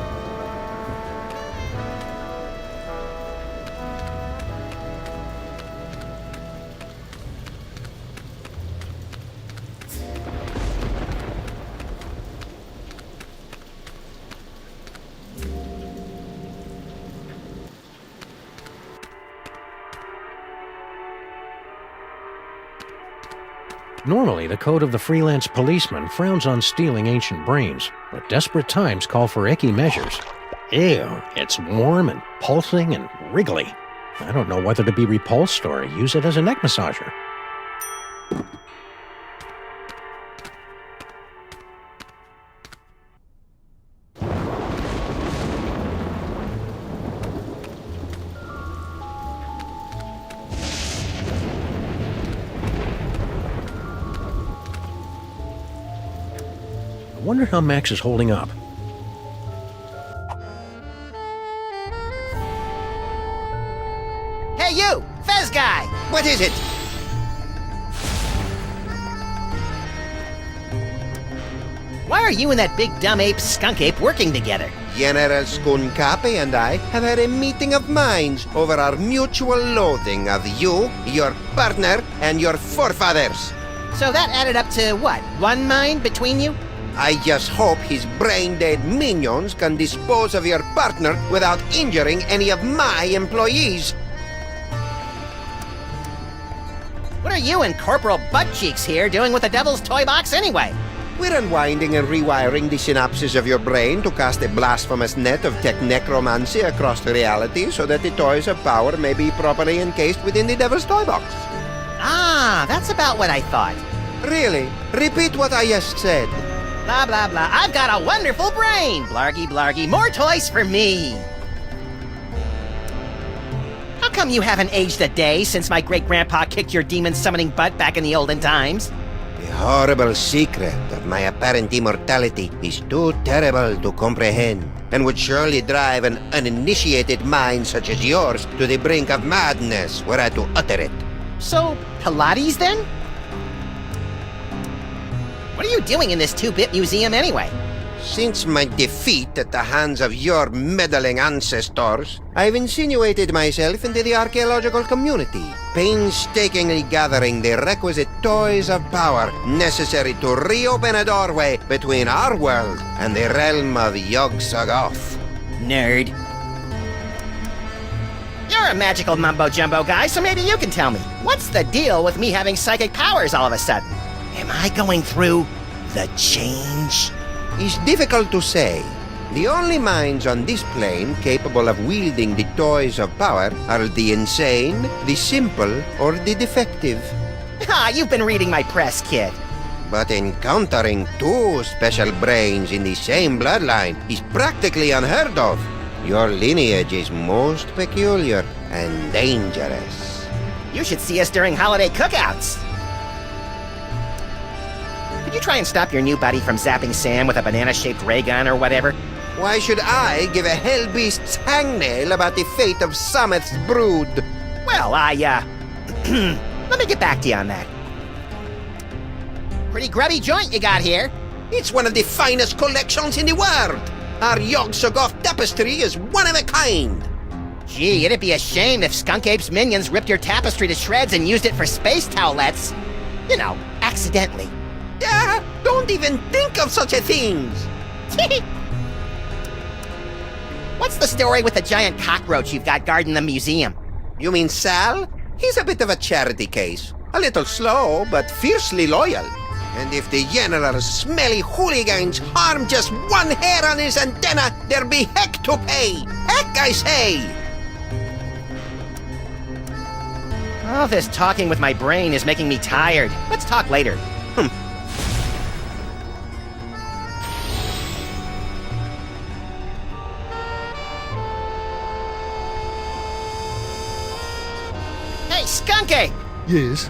Normally, the code of the freelance policeman frowns on stealing ancient brains, but desperate times call for icky measures. Ew, it's warm and pulsing and wriggly. I don't know whether to be repulsed or use it as a neck massager. I wonder how Max is holding up. Hey you, Fez guy! What is it? Why are you and that big dumb ape skunk ape working together? General Sconcape and I have had a meeting of minds over our mutual loathing of you, your partner, and your forefathers. So that added up to what? One mind between you? I just hope his brain-dead minions can dispose of your partner without injuring any of my employees. What are you and Corporal Buttcheeks here doing with the Devil's Toybox anyway? We're unwinding and rewiring the synapses of your brain to cast a blasphemous net of tech necromancy across reality so that the toys of power may be properly encased within the Devil's Toybox. Ah, that's about what I thought. Really? Repeat what I just said. Blah, blah, blah. I've got a wonderful brain! Blargy, blargy. More toys for me! How come you haven't aged a day since my great-grandpa kicked your demon-summoning butt back in the olden times? The horrible secret of my apparent immortality is too terrible to comprehend, and would surely drive an uninitiated mind such as yours to the brink of madness were I to utter it. So, Pilates then? What are you doing in this 2-bit museum anyway? Since my defeat at the hands of your meddling ancestors, I've insinuated myself into the archaeological community, painstakingly gathering the requisite toys of power necessary to reopen a doorway between our world and the realm of Yog-Sothoth. Nerd. You're a magical mumbo-jumbo guy, so maybe you can tell me. What's the deal with me having psychic powers all of a sudden? Am I going through the change? It's difficult to say. The only minds on this plane capable of wielding the toys of power are the insane, the simple, or the defective. Ah, you've been reading my press, kid. But encountering two special brains in the same bloodline is practically unheard of. Your lineage is most peculiar and dangerous. You should see us during holiday cookouts. Could you try and stop your new buddy from zapping Sam with a banana-shaped ray gun or whatever? Why should I give a hellbeast's hangnail about the fate of Sameth's brood? Well, let me get back to you on that. Pretty grubby joint you got here. It's one of the finest collections in the world. Our Yog-Sothoth tapestry is one of a kind. Gee, it'd be a shame if Skunk Ape's minions ripped your tapestry to shreds and used it for space towelettes. You know, accidentally. Don't even think of such a thing! What's the story with the giant cockroach you've got guarding the museum? You mean Sal? He's a bit of a charity case. A little slow, but fiercely loyal. And if the general's smelly hooligans harm just one hair on his antenna, there'll be heck to pay. Heck, I say! All this talking with my brain is making me tired. Let's talk later. Hey, Skunk Ape! Yes?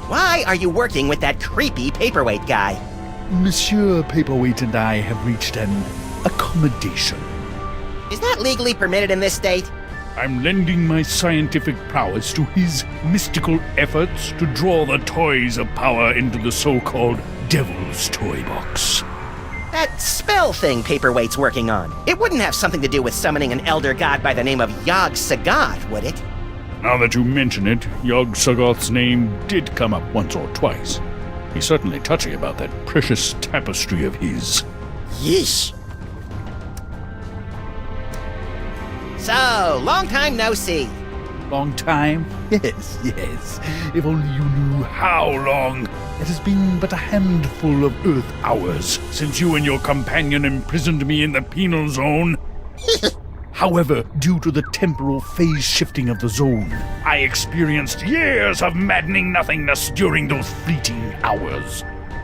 Why are you working with that creepy paperweight guy? Monsieur Paperweight and I have reached an accommodation. Is that legally permitted in this state? I'm lending my scientific prowess to his mystical efforts to draw the toys of power into the so-called Devil's Toybox. That spell thing Paperweight's working on. It wouldn't have something to do with summoning an elder god by the name of Yog-Sothoth, would it? Now that you mention it, Yog-Sothoth's name did come up once or twice. He's certainly touchy about that precious tapestry of his. Yeesh. So, long time no see. Long time? Yes, yes. If only you knew how long. It has been but a handful of Earth hours since you and your companion imprisoned me in the penal zone. However, due to the temporal phase shifting of the zone, I experienced years of maddening nothingness during those fleeting hours.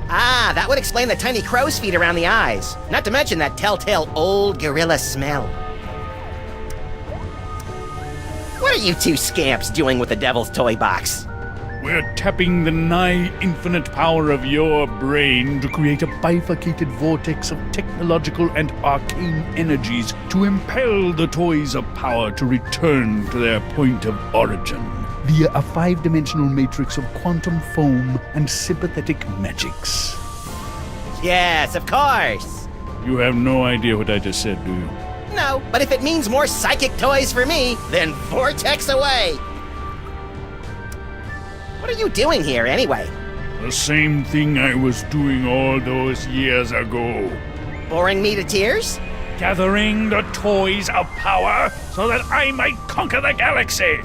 Ah, that would explain the tiny crow's feet around the eyes. Not to mention that telltale old gorilla smell. What are you two scamps doing with the Devil's Toy Box? We're tapping the nigh-infinite power of your brain to create a bifurcated vortex of technological and arcane energies to impel the toys of power to return to their point of origin via a 5-dimensional matrix of quantum foam and sympathetic magics. Yes, of course. You have no idea what I just said, do you? No, but if it means more psychic toys for me, then vortex away. What are you doing here, anyway? The same thing I was doing all those years ago. Boring me to tears? Gathering the toys of power so that I might conquer the galaxy.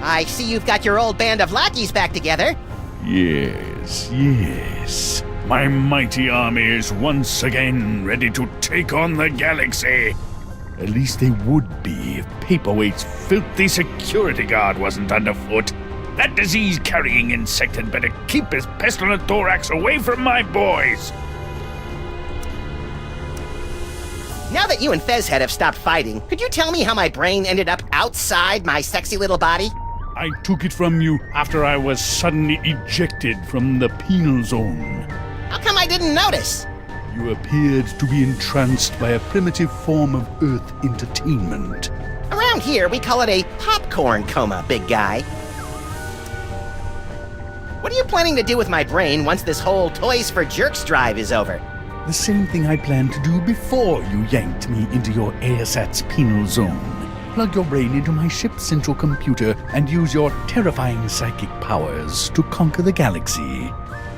I see you've got your old band of lackeys back together. Yes, yes. My mighty army is once again ready to take on the galaxy. At least they would be if Paperweight's filthy security guard wasn't underfoot. That disease-carrying insect had better keep his pestilent thorax away from my boys. Now that you and Fezhead have stopped fighting, could you tell me how my brain ended up outside my sexy little body? I took it from you after I was suddenly ejected from the penal zone. How come I didn't notice? You appeared to be entranced by a primitive form of Earth entertainment. A Around here, we call it a popcorn coma, big guy. What are you planning to do with my brain once this whole Toys for Jerks drive is over? The same thing I planned to do before you yanked me into your ASAT's penal zone. Plug your brain into my ship's central computer and use your terrifying psychic powers to conquer the galaxy.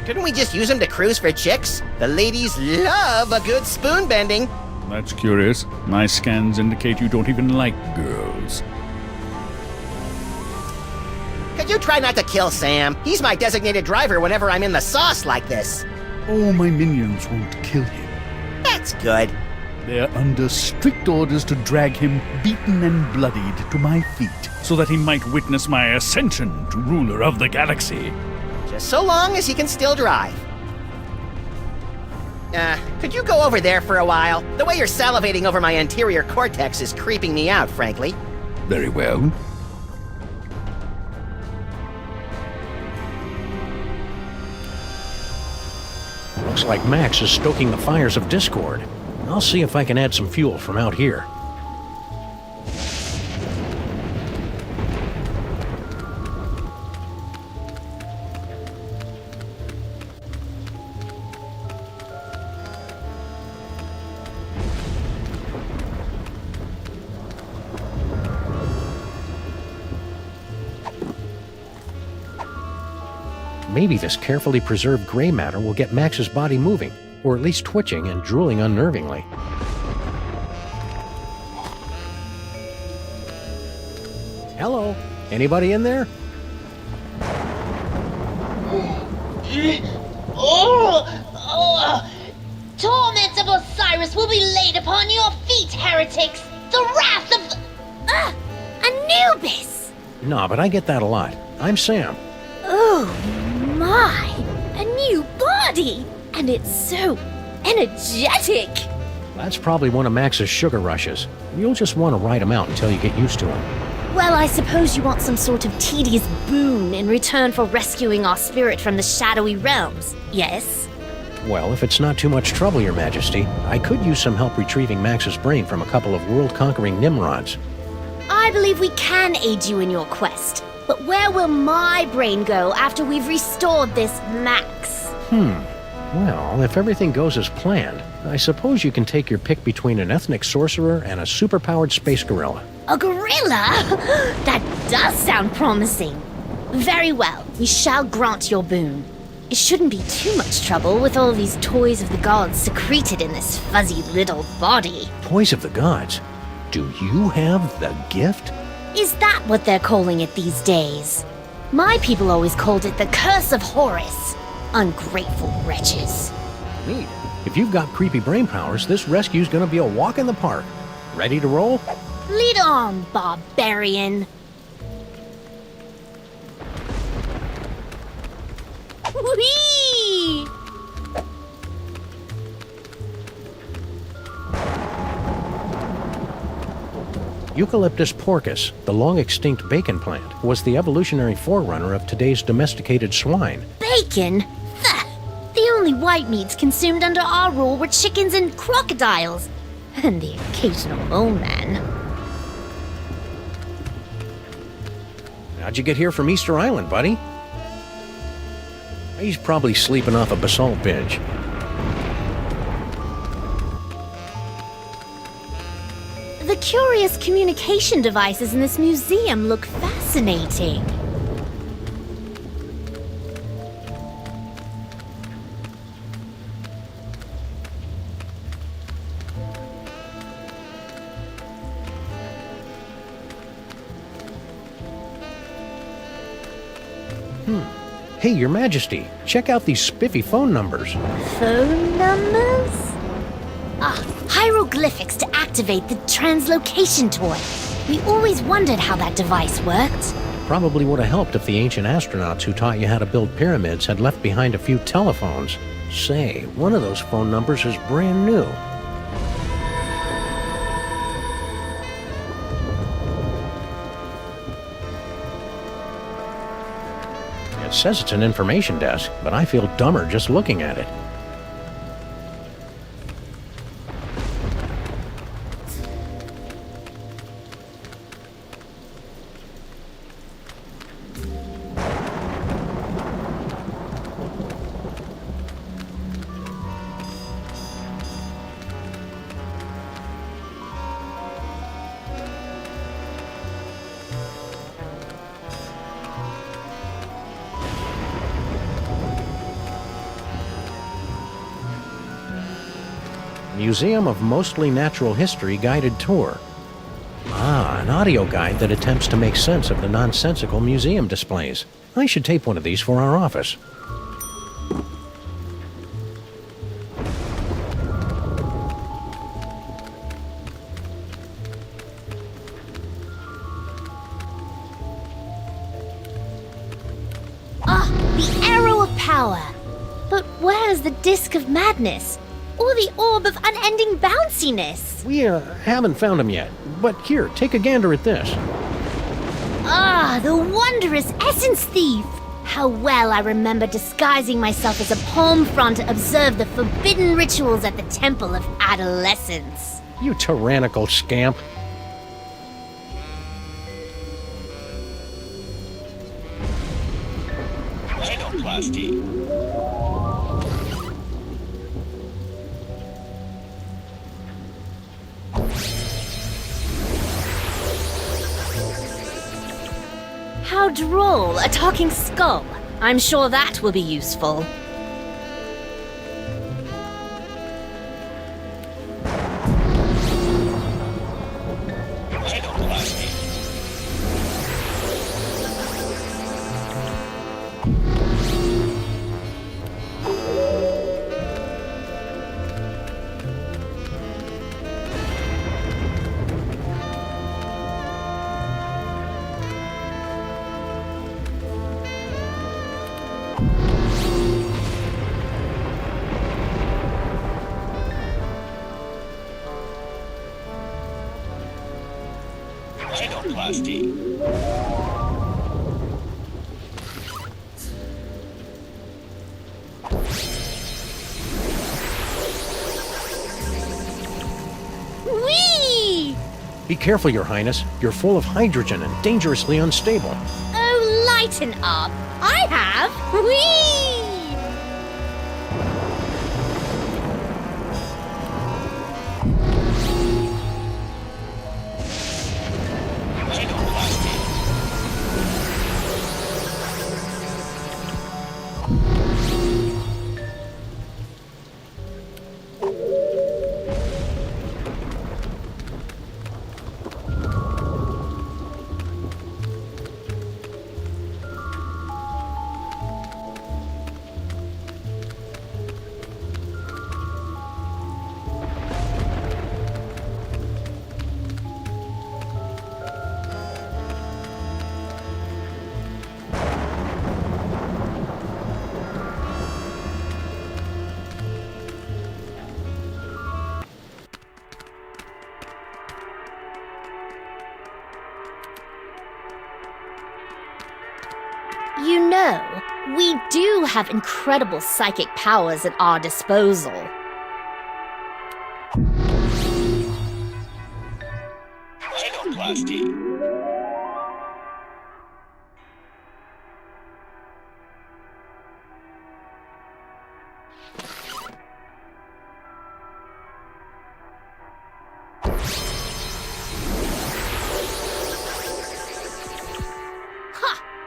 Couldn't we just use them to cruise for chicks? The ladies love a good spoon bending. That's curious. My scans indicate you don't even like girls. Could you try not to kill Sam? He's my designated driver whenever I'm in the sauce like this. Oh, my minions won't kill him. That's good. They're under strict orders to drag him beaten and bloodied to my feet, so that he might witness my ascension to ruler of the galaxy. Just so long as he can still drive. Could you go over there for a while? The way you're salivating over my anterior cortex is creeping me out, frankly. Very well. Looks like Max is stoking the fires of discord. I'll see if I can add some fuel from out here. Maybe this carefully preserved gray matter will get Max's body moving, or at least twitching and drooling unnervingly. Hello? Anybody in there? Torments of Osiris will be laid upon your feet, heretics! The wrath of Anubis! Nah, but I get that a lot. I'm Sam. Oh my! A new body! And it's so energetic! That's probably one of Max's sugar rushes. You'll just want to ride him out until you get used to him. Well, I suppose you want some sort of tedious boon in return for rescuing our spirit from the shadowy realms, yes? Well, if it's not too much trouble, Your Majesty, I could use some help retrieving Max's brain from a couple of world-conquering Nimrods. I believe we can aid you in your quest. But where will my brain go after we've restored this Max? Well, if everything goes as planned, I suppose you can take your pick between an ethnic sorcerer and a superpowered space gorilla. A gorilla? That does sound promising. Very well, we shall grant your boon. It shouldn't be too much trouble with all these toys of the gods secreted in this fuzzy little body. Toys of the gods? Do you have the gift? Is that what they're calling it these days? My people always called it the Curse of Horus. Ungrateful wretches. Neat. If you've got creepy brain powers, this rescue's gonna be a walk in the park. Ready to roll? Lead on, barbarian. Whee! Eucalyptus porcus, the long-extinct bacon plant, was the evolutionary forerunner of today's domesticated swine. Bacon? The only white meats consumed under our rule were chickens and crocodiles. And the occasional mole man. How'd you get here from Easter Island, buddy? He's probably sleeping off a basalt binge. The curious communication devices in this museum look fascinating. Hey, Your Majesty, check out these spiffy phone numbers. Phone numbers? Hieroglyphics to activate the translocation toy. We always wondered how that device worked. Probably would have helped if the ancient astronauts who taught you how to build pyramids had left behind a few telephones. Say, one of those phone numbers is brand new. It says it's an information desk, but I feel dumber just looking at it. Museum of Mostly Natural History Guided Tour. Ah, an audio guide that attempts to make sense of the nonsensical museum displays. I should tape one of these for our office. The Arrow of Power. But where's the Disc of Madness? Or the Orb of Unending Bounciness? We haven't found them yet, but here, take a gander at this. Ah, the wondrous Essence Thief! How well I remember disguising myself as a palm frond to observe the forbidden rituals at the Temple of Adolescence. You tyrannical scamp. Psychoanalysis. How droll, a talking skull. I'm sure that will be useful. Whee! Be careful, Your Highness. You're full of hydrogen and dangerously unstable. Oh, lighten up. I have. Whee! You know, we do have incredible psychic powers at our disposal. Psychoanalysis.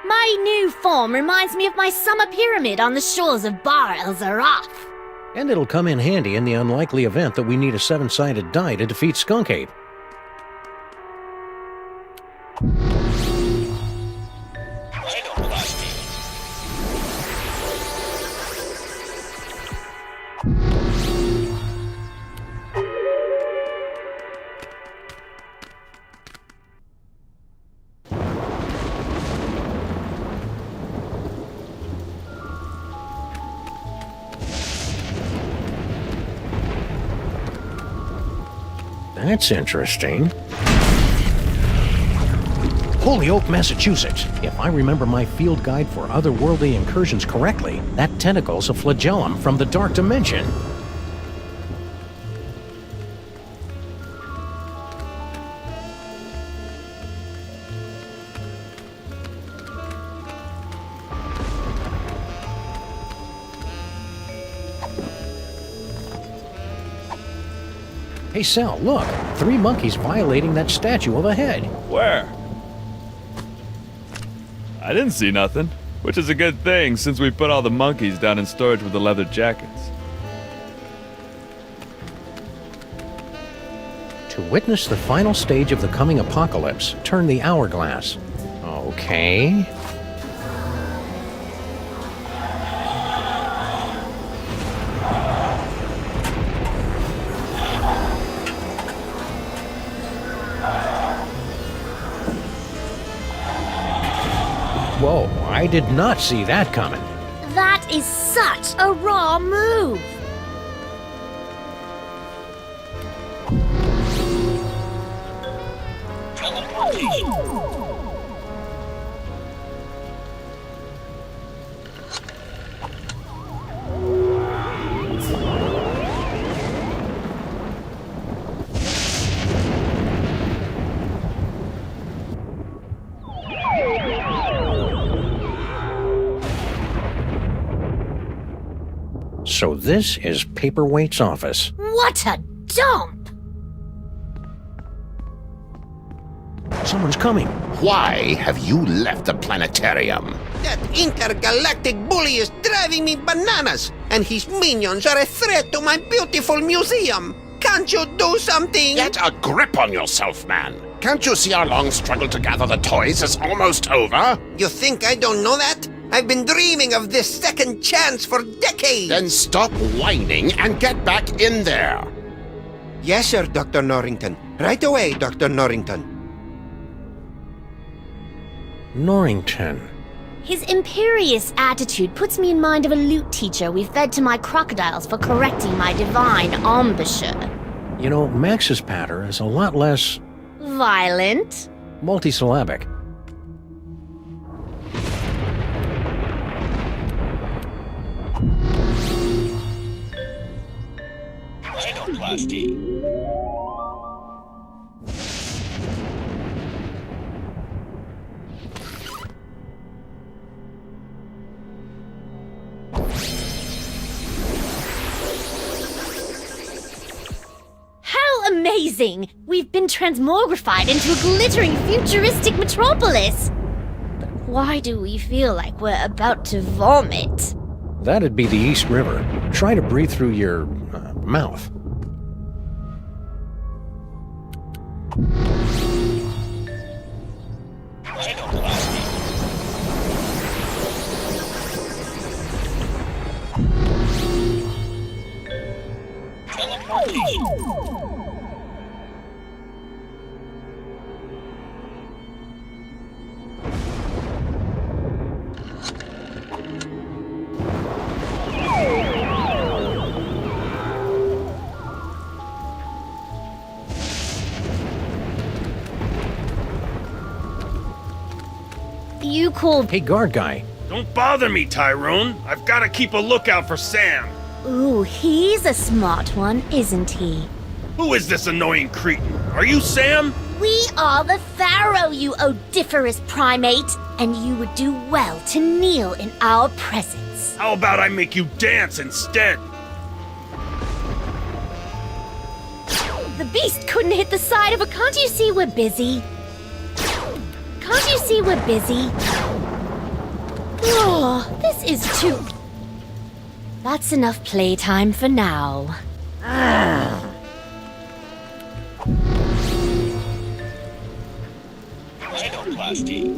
My new form reminds me of my summer pyramid on the shores of Bar El Zaraf. And it'll come in handy in the unlikely event that we need a 7-sided die to defeat Skunk Ape. That's interesting. Holyoke, Massachusetts. If I remember my field guide for otherworldly incursions correctly, that tentacle's a flagellum from the Dark Dimension. Hey, Sal, look! 3 monkeys violating that statue of a head. Where? I didn't see nothing, which is a good thing since we put all the monkeys down in storage with the leather jackets. To witness the final stage of the coming apocalypse, turn the hourglass. Okay. Whoa, I did not see that coming. That is such a raw move. So this is Paperweight's office. What a dump! Someone's coming. Why have you left the planetarium? That intergalactic bully is driving me bananas, and his minions are a threat to my beautiful museum. Can't you do something? Get a grip on yourself, man. Can't you see our long struggle to gather the toys is almost over? You think I don't know that? I've been dreaming of this second chance for decades. Then stop whining and get back in there. Yes, sir, Dr. Norrington. Right away, Dr. Norrington. Norrington. His imperious attitude puts me in mind of a lute teacher we fed to my crocodiles for correcting my divine embouchure. You know, Max's patter is a lot less... Violent? multisyllabic. Psychoplasty. How amazing! We've been transmogrified into a glittering futuristic metropolis! But why do we feel like we're about to vomit? That'd be the East River. Try to breathe through your mouth. You called... Hey, guard guy. Don't bother me, Tyrone. I've got to keep a lookout for Sam. Ooh, he's a smart one, isn't he? Who is this annoying cretin? Are you Sam? We are the Pharaoh, you odiferous primate, and you would do well to kneel in our presence. How about I make you dance instead? The beast couldn't hit the side of a... Can't you see we're busy? Can't you see we're busy? Oh, this is too... That's enough playtime for now. Psychoplasty.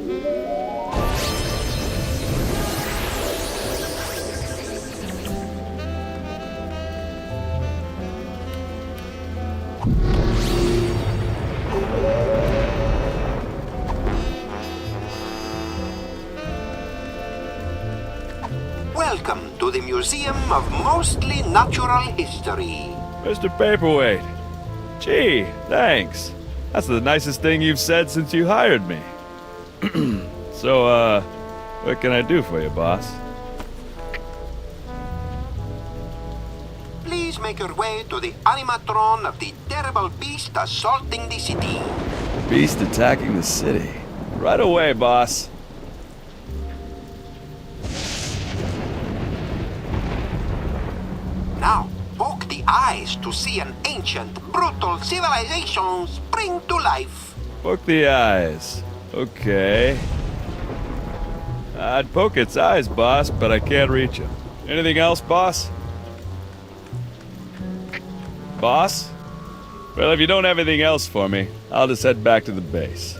Welcome to the Museum of Mostly Natural History. Mr. Paperweight. Gee, thanks. That's the nicest thing you've said since you hired me. So, what can I do for you, boss? Please make your way to the animatron of the terrible beast assaulting the city. Beast attacking the city. Right away, boss. Now, poke the eyes to see an ancient, brutal civilization spring to life. Poke the eyes. Okay. I'd poke its eyes, boss, but I can't reach him. Anything else, boss? Boss? Well, if you don't have anything else for me, I'll just head back to the base.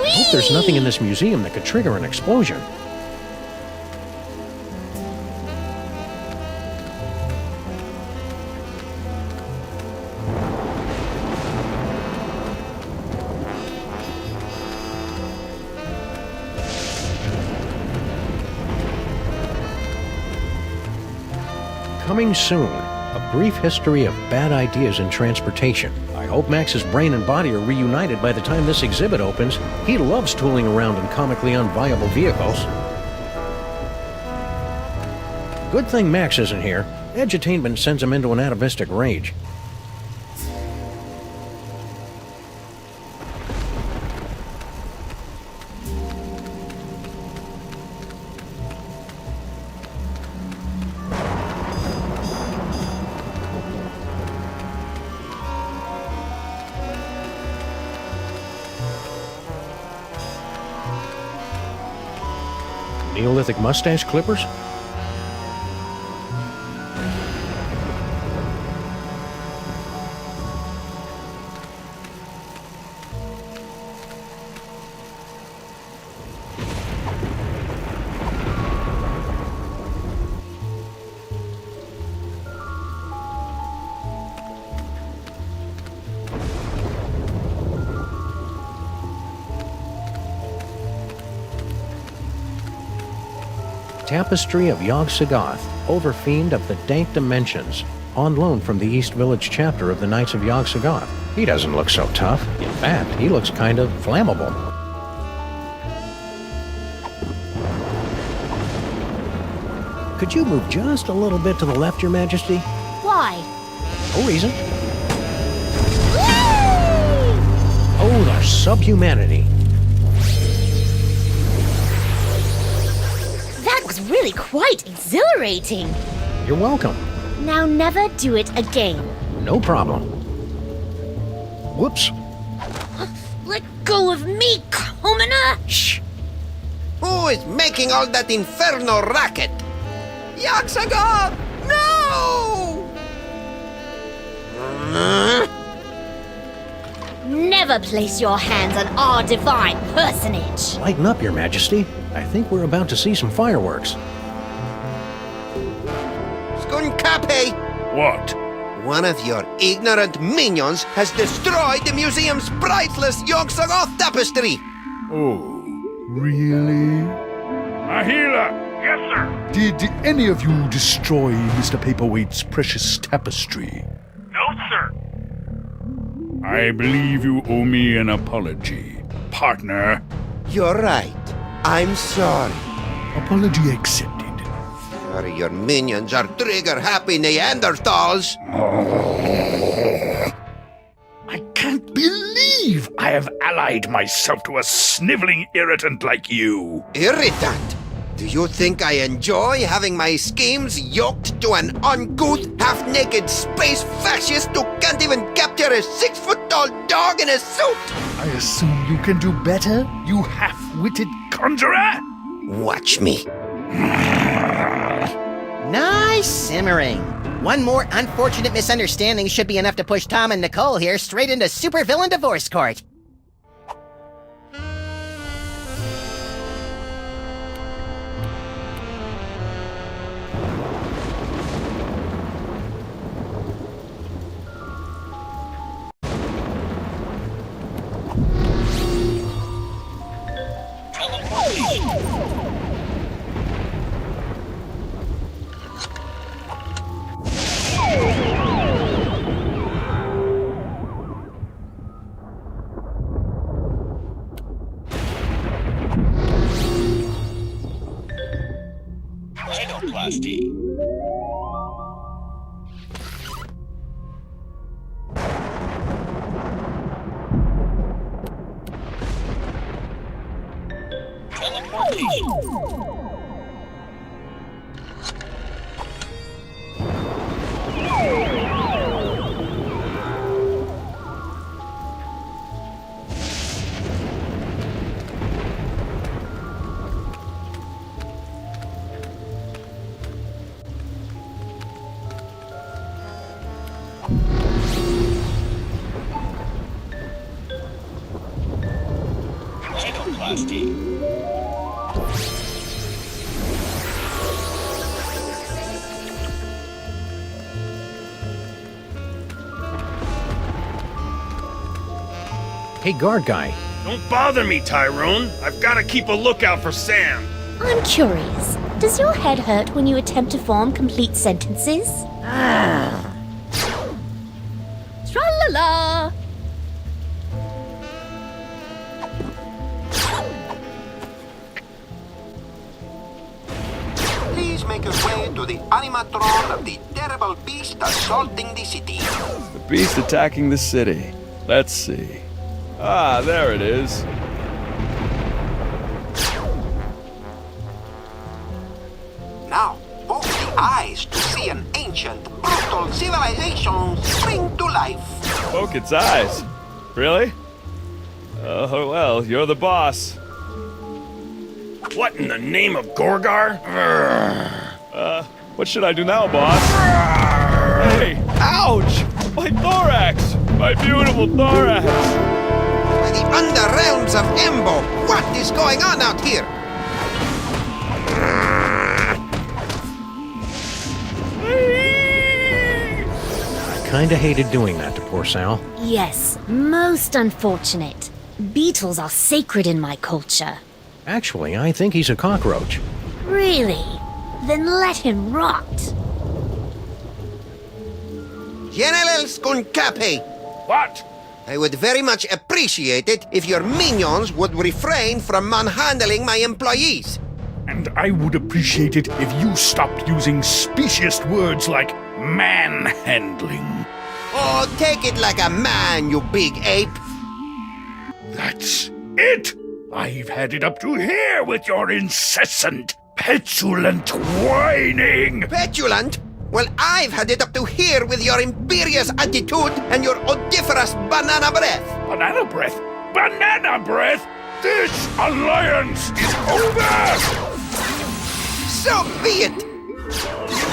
Hope there's nothing in this museum that could trigger an explosion. Coming soon, a brief history of bad ideas in transportation. I hope Max's brain and body are reunited by the time this exhibit opens. He loves tooling around in comically unviable vehicles. Good thing Max isn't here. Edutainment sends him into an atavistic rage. Neolithic mustache clippers? Tapestry of Yog-Sothoth, Overfiend of the Dank Dimensions, on loan from the East Village chapter of the Knights of Yog-Sothoth. He doesn't look so tough. In fact, he looks kind of flammable. Could you move just a little bit to the left, Your Majesty? Why? No reason. Oh, the subhumanity. That was really quite exhilarating. You're welcome. Now never do it again. No problem. Whoops. Let go of me, commoner! Shh! Who is making all that infernal racket? Yog-Sothoth! No! Never place your hands on our divine personage. Lighten up, Your Majesty. I think we're about to see some fireworks. Skunkape! What? One of your ignorant minions has destroyed the museum's priceless Yog-Sothoth tapestry! Oh, really? Mahila! Yes, sir! Did any of you destroy Mr. Paperweight's precious tapestry? No, sir! I believe you owe me an apology, partner. You're right. I'm sorry. Apology accepted. Sorry, your minions are trigger-happy Neanderthals. I can't believe I have allied myself to a sniveling irritant like you. Irritant? Do you think I enjoy having my schemes yoked to an uncouth, half-naked space fascist who can't even capture a 6-foot-tall dog in a suit? I assume you can do better, you half-witted conjurer? Watch me. Nice simmering. One more unfortunate misunderstanding should be enough to push Tom and Nicole here straight into supervillain divorce court. Shadowplasty. Teleportation. Hey, guard guy. Don't bother me, Tyrone. I've got to keep a lookout for Sam. I'm curious. Does your head hurt when you attempt to form complete sentences? Tra-la-la! Please make your way to the animatron of the terrible beast assaulting the city. The beast attacking the city. Let's see. Ah, there it is. Now, open the eyes to see an ancient, brutal civilization spring to life. Poke its eyes. Really? Oh, well, you're the boss. What in the name of Gorgar? What should I do now, boss? Hey, ouch! My thorax! My beautiful thorax! By the underrealms of Embo, what is going on out here? I kinda hated doing that to poor Sal. Yes, most unfortunate. Beetles are sacred in my culture. Actually, I think he's a cockroach. Really? Then let him rot. General Skunkape! What? I would very much appreciate it if your minions would refrain from manhandling my employees. And I would appreciate it if you stopped using specious words like manhandling. Oh, take it like a man, you big ape. That's it! I've had it up to here with your incessant, petulant whining! Petulant? Well, I've had it up to here with your imperious attitude and your odoriferous banana breath. Banana breath? Banana breath? This alliance is over! So be it!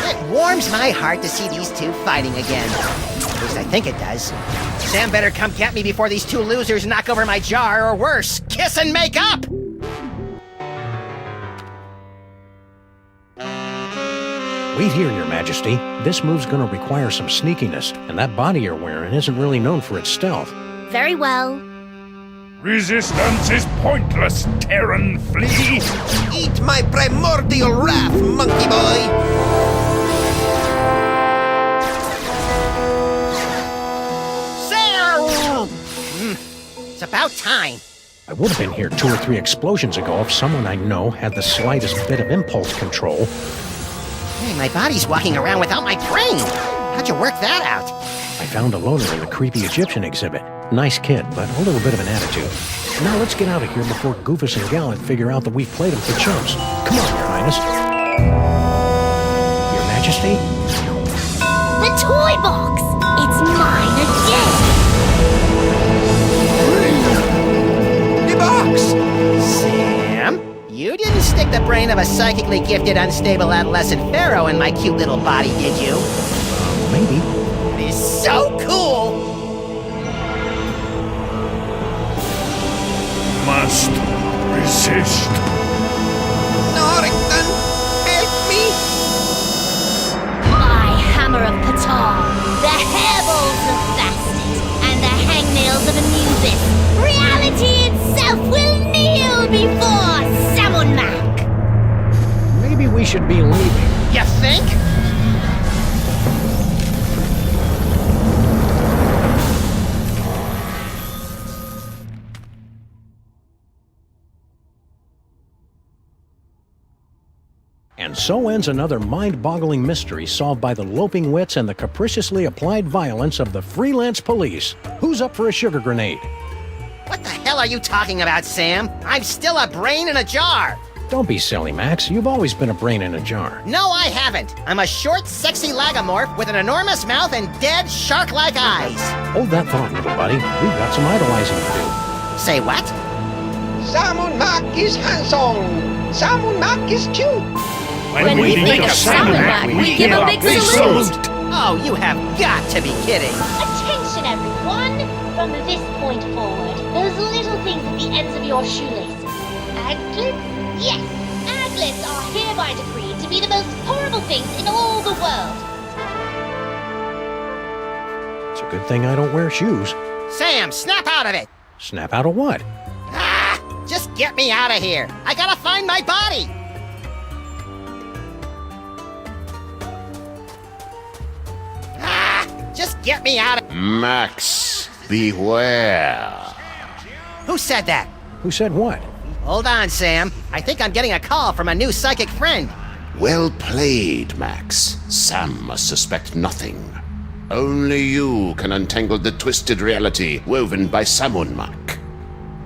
It warms my heart to see these two fighting again. At least I think it does. Sam better come get me before these two losers knock over my jar, or worse, kiss and make up! Wait here, Your Majesty. This move's gonna require some sneakiness, and that body you're wearing isn't really known for its stealth. Very well. Resistance is pointless, Terran flea! Eat my primordial wrath, monkey boy! Sam! It's about time. I would have been here 2 or 3 explosions ago if someone I know had the slightest bit of impulse control. Hey, my body's walking around without my brain. How'd you work that out? I found a loner in the creepy Egyptian exhibit. Nice kid, but a little bit of an attitude. Now let's get out of here before Goofus and Gallant figure out that we've played them for chumps. Come on, Your Highness. Your Majesty? The Toybox! It's mine again! The box! Sam? You didn't stick the brain of a psychically gifted, unstable adolescent pharaoh in my cute little body, did you? Maybe. It is so cool! Must resist. Norrington, help me! My hammer of Patar, the hairballs of Bastet, and the hangnails of Anubis. Reality itself will kneel before Samunmak! Maybe we should be leaving. You think? And so ends another mind-boggling mystery solved by the loping wits and the capriciously applied violence of the Freelance Police. Who's up for a sugar grenade? What the hell are you talking about, Sam? I'm still a brain in a jar. Don't be silly, Max. You've always been a brain in a jar. No, I haven't. I'm a short, sexy lagomorph with an enormous mouth and dead, shark-like eyes. Hold that thought, little buddy. We've got some idolizing to do. Say what? Salmon Mac is handsome. Salmon Mac is cute. When we think of Salmon Mac, we give a big salute. Oh, you have got to be kidding. Attention, everyone! From this point forward, those little things at the ends of your shoelaces. Aglets? Yes, aglets are hereby decreed to be the most horrible things in all the world. It's a good thing I don't wear shoes. Sam, snap out of it. Snap out of what? Just get me out of here. I gotta find my body. Just get me out of... Max, beware. Who said that? Who said what? Hold on, Sam. I think I'm getting a call from a new psychic friend. Well played, Max. Sam must suspect nothing. Only you can untangle the twisted reality woven by Salmon Mac.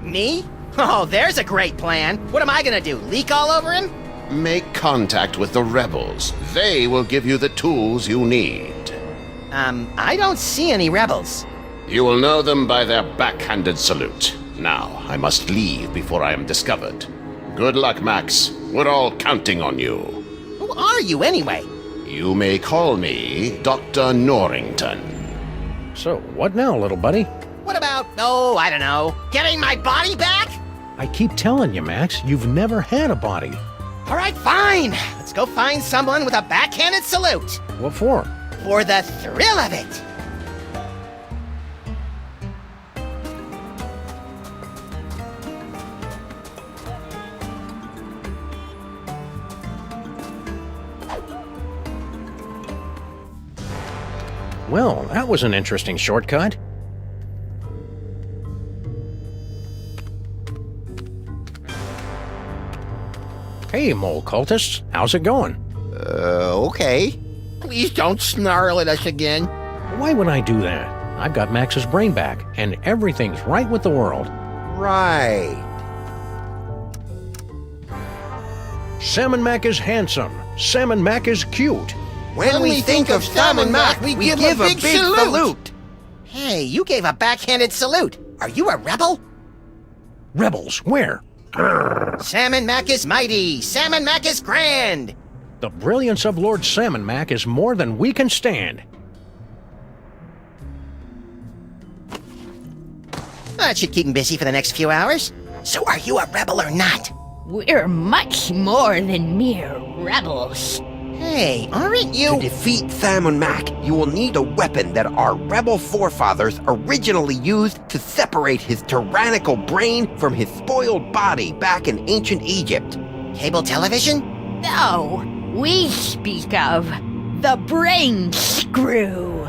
Me? Oh, there's a great plan. What am I gonna do, leak all over him? Make contact with the rebels. They will give you the tools you need. I don't see any rebels. You will know them by their backhanded salute. Now, I must leave before I am discovered. Good luck, Max. We're all counting on you. Who are you, anyway? You may call me Dr. Norrington. So, what now, little buddy? What about, I don't know, getting my body back? I keep telling you, Max, you've never had a body. All right, fine. Let's go find someone with a backhanded salute. What for? For the thrill of it. Well, that was an interesting shortcut. Hey, mole cultists, how's it going? Okay. Please don't snarl at us again. Why would I do that? I've got Max's brain back, and everything's right with the world. Right. Salmon Mac is handsome. Salmon Mac is cute. When we think of Salmon Mac, we give a big salute. Hey, you gave a backhanded salute. Are you a rebel? Rebels, where? Salmon Mac is mighty. Salmon Mac is grand. The brilliance of Lord Salmon Mac is more than we can stand. That should keep him busy for the next few hours. So are you a rebel or not? We're much more than mere rebels. Hey, aren't you? To defeat Salmon Mac, you will need a weapon that our rebel forefathers originally used to separate his tyrannical brain from his spoiled body back in ancient Egypt. Cable television? No, we speak of the brain screw.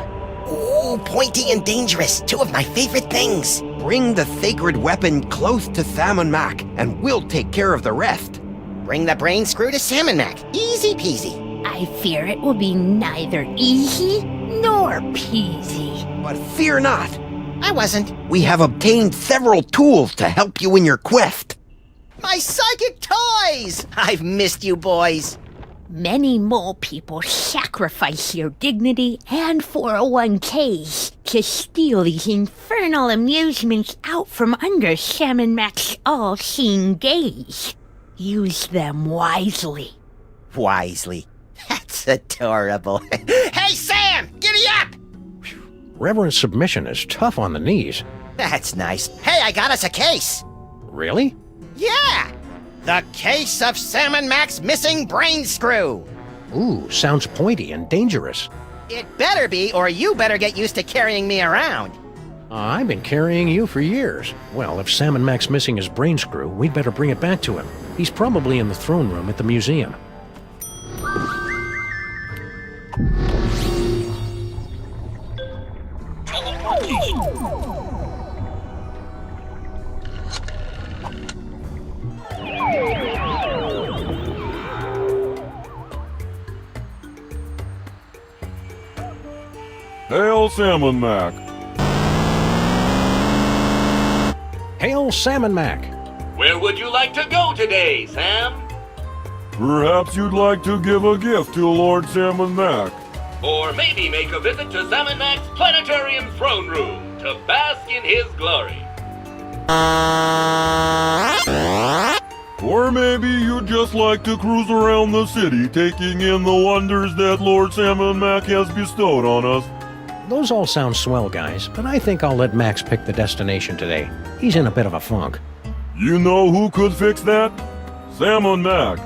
Ooh, pointy and dangerous. Two of my favorite things. Bring the sacred weapon close to Salmon Mac, and we'll take care of the rest. Bring the brain screw to Salmon Mac. Easy peasy. I fear it will be neither easy nor peasy. But fear not. I wasn't. We have obtained several tools to help you in your quest. My psychic toys! I've missed you boys. Many mole people sacrifice their dignity and 401ks to steal these infernal amusements out from under Salmon Mac's all-seeing gaze. Use them wisely. Wisely. That's adorable. Hey, Sam! Giddy up! Reverend submission is tough on the knees. That's nice. Hey, I got us a case. Really? Yeah! The case of Salmon Mac's missing brain screw. Ooh, sounds pointy and dangerous. It better be, or you better get used to carrying me around. I've been carrying you for years. Well, if Salmon Mac's missing his brain screw, we'd better bring it back to him. He's probably in the throne room at the museum. Hail Salmon Mac. Hail Salmon Mac. Where would you like to go today, Sam? Perhaps you'd like to give a gift to Lord Salmon Mac. Or maybe make a visit to Salmon Mac's planetarium throne room to bask in his glory. Or maybe you'd just like to cruise around the city, taking in the wonders that Lord Salmon Mac has bestowed on us. Those all sound swell, guys, but I think I'll let Max pick the destination today. He's in a bit of a funk. You know who could fix that? Salmon Mac.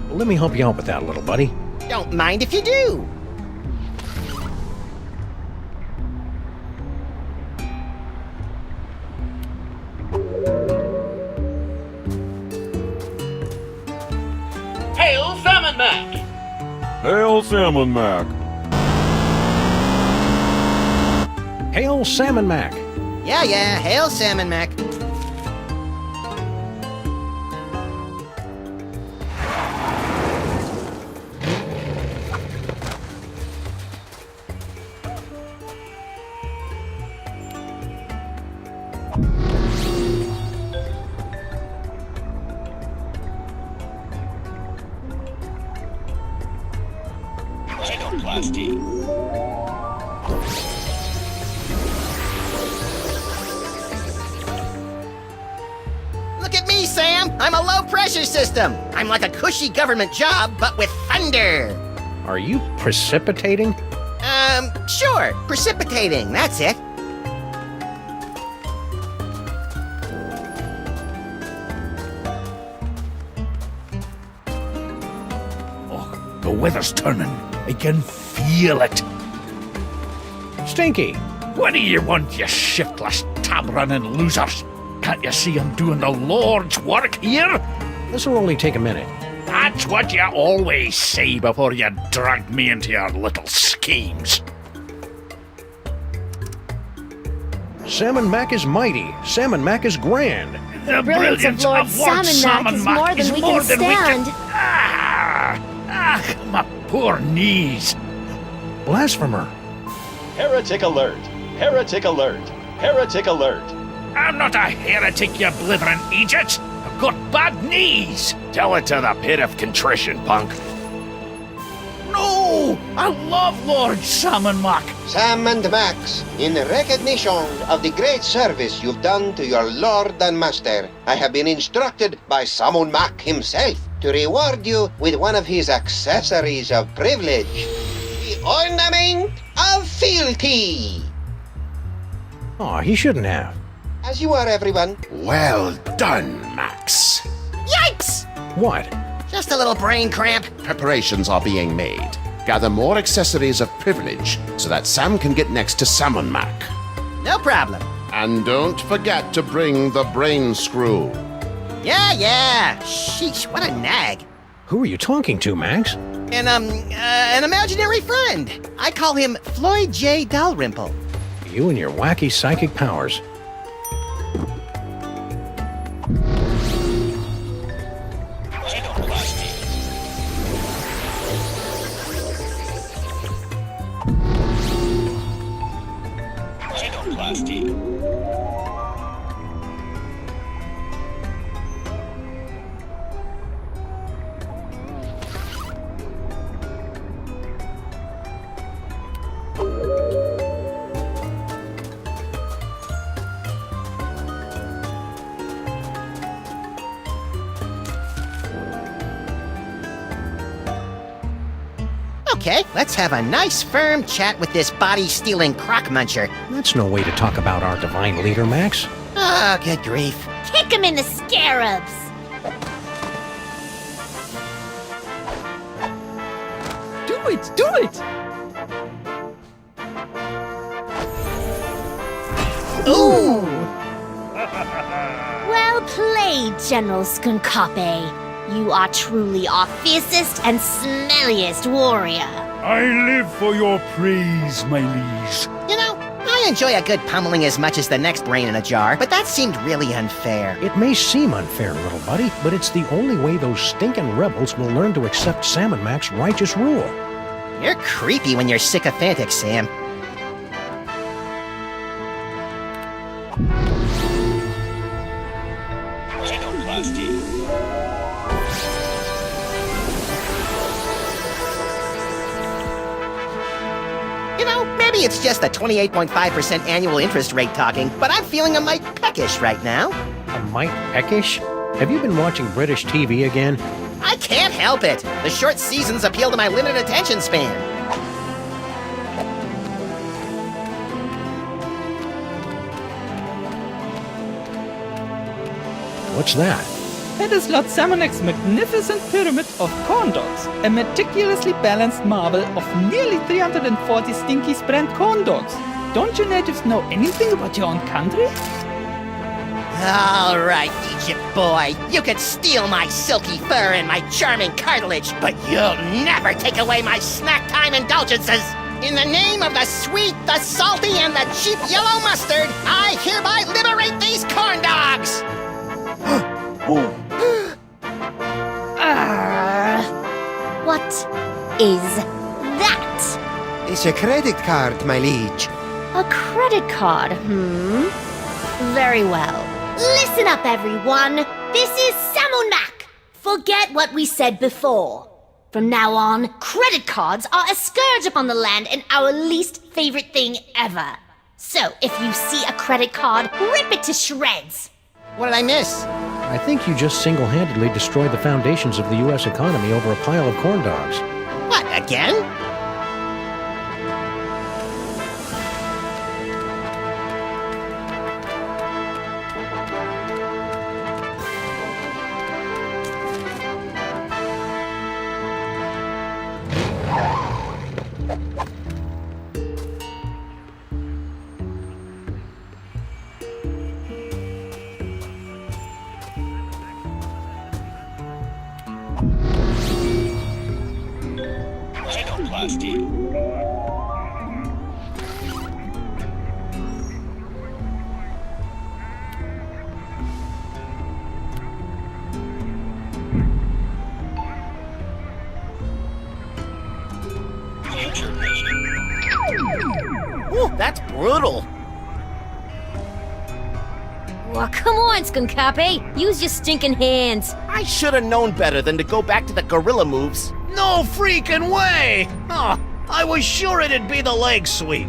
Let me help you out with that, little buddy. Don't mind if you do. Hail Salmon Mac! Hail Salmon Mac. Hail Salmon Mac. Yeah, hail Salmon Mac. Look at me, Sam! I'm a low-pressure system! I'm like a cushy government job, but with thunder! Are you precipitating? Sure. Precipitating, that's it. Oh, the weather's turning. I can feel it. Stinky! What do you want, you shiftless, tab-running losers? Can't you see I'm doing the Lord's work here? This'll only take a minute. That's what you always say before you drag me into your little schemes. Salmon Mac is mighty. Salmon Mac is grand. The brilliance of Lord Salmon Mac is more than we can stand. My poor knees. Blasphemer. Heretic alert! Heretic alert! Heretic alert! I'm not a heretic, you blithering Egypt. I've got bad knees. Tell it to the pit of contrition, punk. No! I love Lord Salmon Mac. Sam and Max, in recognition of the great service you've done to your lord and master, I have been instructed by Salmon Mac himself to reward you with one of his accessories of privilege, the ornament of fealty. Aw, he shouldn't have. As you are, everyone. Well done, Max. Yikes! What? Just a little brain cramp. Preparations are being made. Gather more accessories of privilege so that Sam can get next to Salmon Mac. No problem. And don't forget to bring the brain screw. Yeah. Sheesh, what a nag. Who are you talking to, Max? An imaginary friend. I call him Floyd J. Dalrymple. You and your wacky psychic powers. Okay, let's have a nice firm chat with this body-stealing crock muncher. That's no way to talk about our divine leader, Max. Oh, good grief. Kick him in the scarabs. Do it! Ooh! Well played, General Skunkape. You are truly our fiercest and smelliest warrior. I live for your praise, my liege. You know, I enjoy a good pummeling as much as the next brain in a jar, but that seemed really unfair. It may seem unfair, little buddy, but it's the only way those stinking rebels will learn to accept Salmon Mac's righteous rule. You're creepy when you're sycophantic, Sam. You know, maybe it's just the 28.5% annual interest rate talking, but I'm feeling a mite peckish right now. A mite peckish? Have you been watching British TV again? I can't help it. The short seasons appeal to my limited attention span. What's that? That is Lord Samonek's magnificent pyramid of corn dogs, a meticulously balanced marvel of nearly 340 stinky brand corn dogs. Don't you natives know anything about your own country? All right, Egypt boy. You can steal my silky fur and my charming cartilage, but you'll never take away my snack time indulgences. In the name of the sweet, the salty, and the cheap yellow mustard, I hereby liberate these corn dogs! What is that? It's a credit card, my liege. A credit card, Very well. Listen up, everyone. This is Salmon Mac. Forget what we said before. From now on, credit cards are a scourge upon the land and our least favorite thing ever. So, if you see a credit card, rip it to shreds. What did I miss? I think you just single-handedly destroyed the foundations of the U.S. economy over a pile of corn dogs. What, again? Ooh, that's brutal. Well, come on, Skunkape. Use your stinking hands. I should have known better than to go back to the gorilla moves. No freaking way! Oh, I was sure it'd be the leg sweep.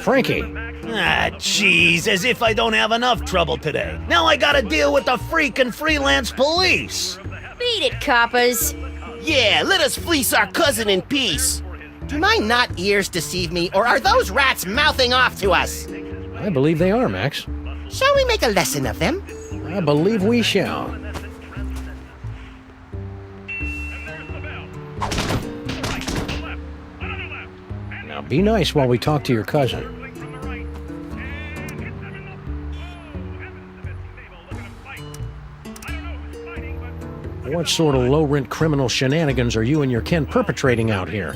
Frankie! Ah, jeez, as if I don't have enough trouble today. Now I gotta deal with the freaking freelance police. Beat it, coppers. Yeah, let us fleece our cousin in peace. Do my not ears deceive me, or are those rats mouthing off to us? I believe they are, Max. Shall we make a lesson of them? I believe we shall. Now be nice while we talk to your cousin. What sort of low-rent criminal shenanigans are you and your kin perpetrating out here?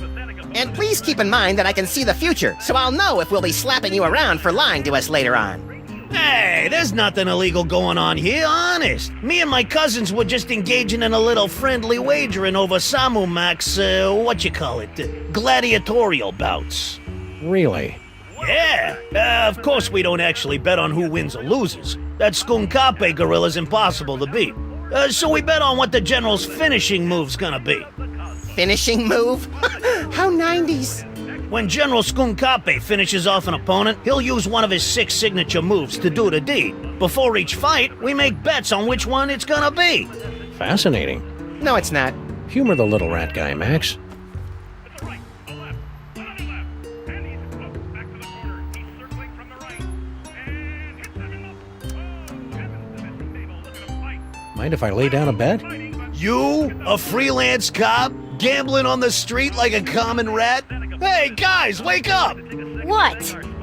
And please keep in mind that I can see the future, so I'll know if we'll be slapping you around for lying to us later on. Hey, there's nothing illegal going on here, honest. Me and my cousins were just engaging in a little friendly wagering over Samu Mac's, gladiatorial bouts. Really? Yeah, of course we don't actually bet on who wins or loses. That Skunkape gorilla's impossible to beat. So we bet on what the General's finishing move's gonna be. Finishing move? How 90s. When General Skunkape finishes off an opponent, he'll use one of his 6 signature moves to do the deed. Before each fight, we make bets on which one it's gonna be. Fascinating. No, it's not. Humor the little rat guy, Max. Mind if I lay down a bet? You, a freelance cop, gambling on the street like a common rat? Hey, guys, wake up! What?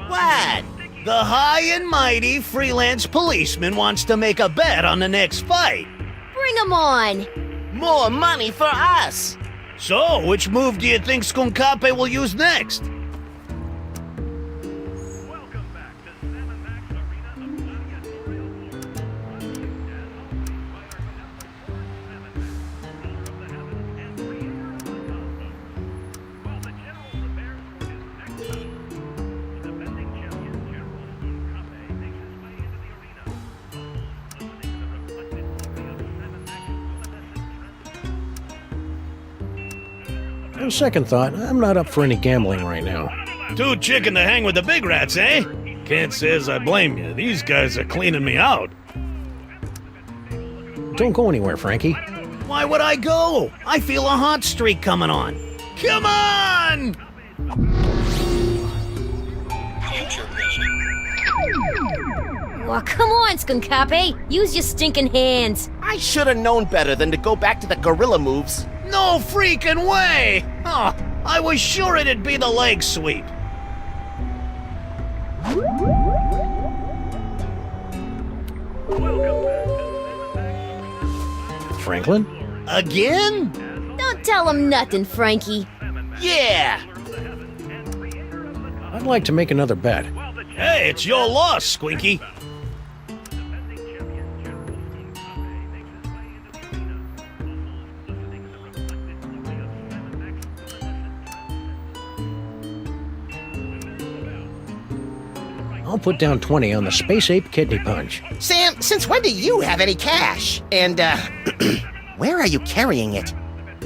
What? The high and mighty freelance policeman wants to make a bet on the next fight. Bring 'em on! More money for us! So, which move do you think Skunkape will use next? On second thought, I'm not up for any gambling right now. Too chicken to hang with the big rats, eh? Can't say as I blame you. These guys are cleaning me out. Don't go anywhere, Frankie. Why would I go? I feel a hot streak coming on. Come on! Well, come on, Skunkape. Use your stinking hands. I should have known better than to go back to the gorilla moves. No freaking way! Oh, I was sure it'd be the leg sweep. Franklin? Again? Don't tell him nothing, Frankie. Yeah! I'd like to make another bet. Hey, it's your loss, Squinky. I'll put down 20 on the Space Ape Kidney Punch. Sam, since when do you have any cash? And, where are you carrying it?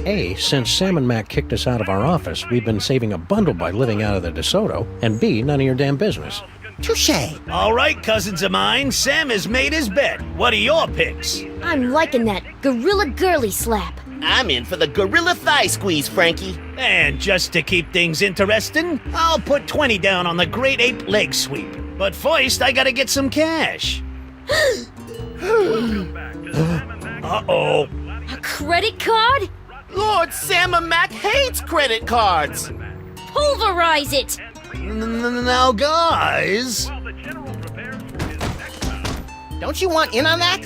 A, since Sam and Mac kicked us out of our office, we've been saving a bundle by living out of the DeSoto, and B, none of your damn business. Touché. All right, cousins of mine, Sam has made his bet. What are your picks? I'm liking that gorilla girly slap. I'm in for the gorilla thigh squeeze, Frankie. And just to keep things interesting, I'll put 20 down on the Great Ape leg sweep. But first, I gotta get some cash. Uh-oh. A credit card? Lord Sam and Mac hates credit cards. Pulverize it! Now, guys... Don't you want in on that?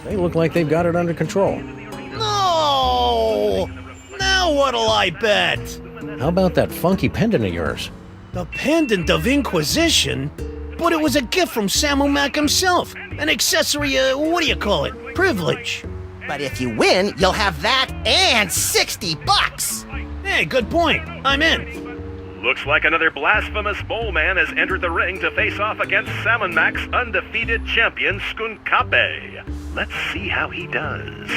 They look like they've got it under control. No! Now what'll I bet? How about that funky pendant of yours? The Pendant of Inquisition? But it was a gift from Sam O'Mac himself. An accessory, what do you call it? Privilege. But if you win, you'll have that and $60. Hey, good point. I'm in. Looks like another blasphemous mole man has entered the ring to face off against Salmon Mac's undefeated champion, Skunkape. Let's see how he does.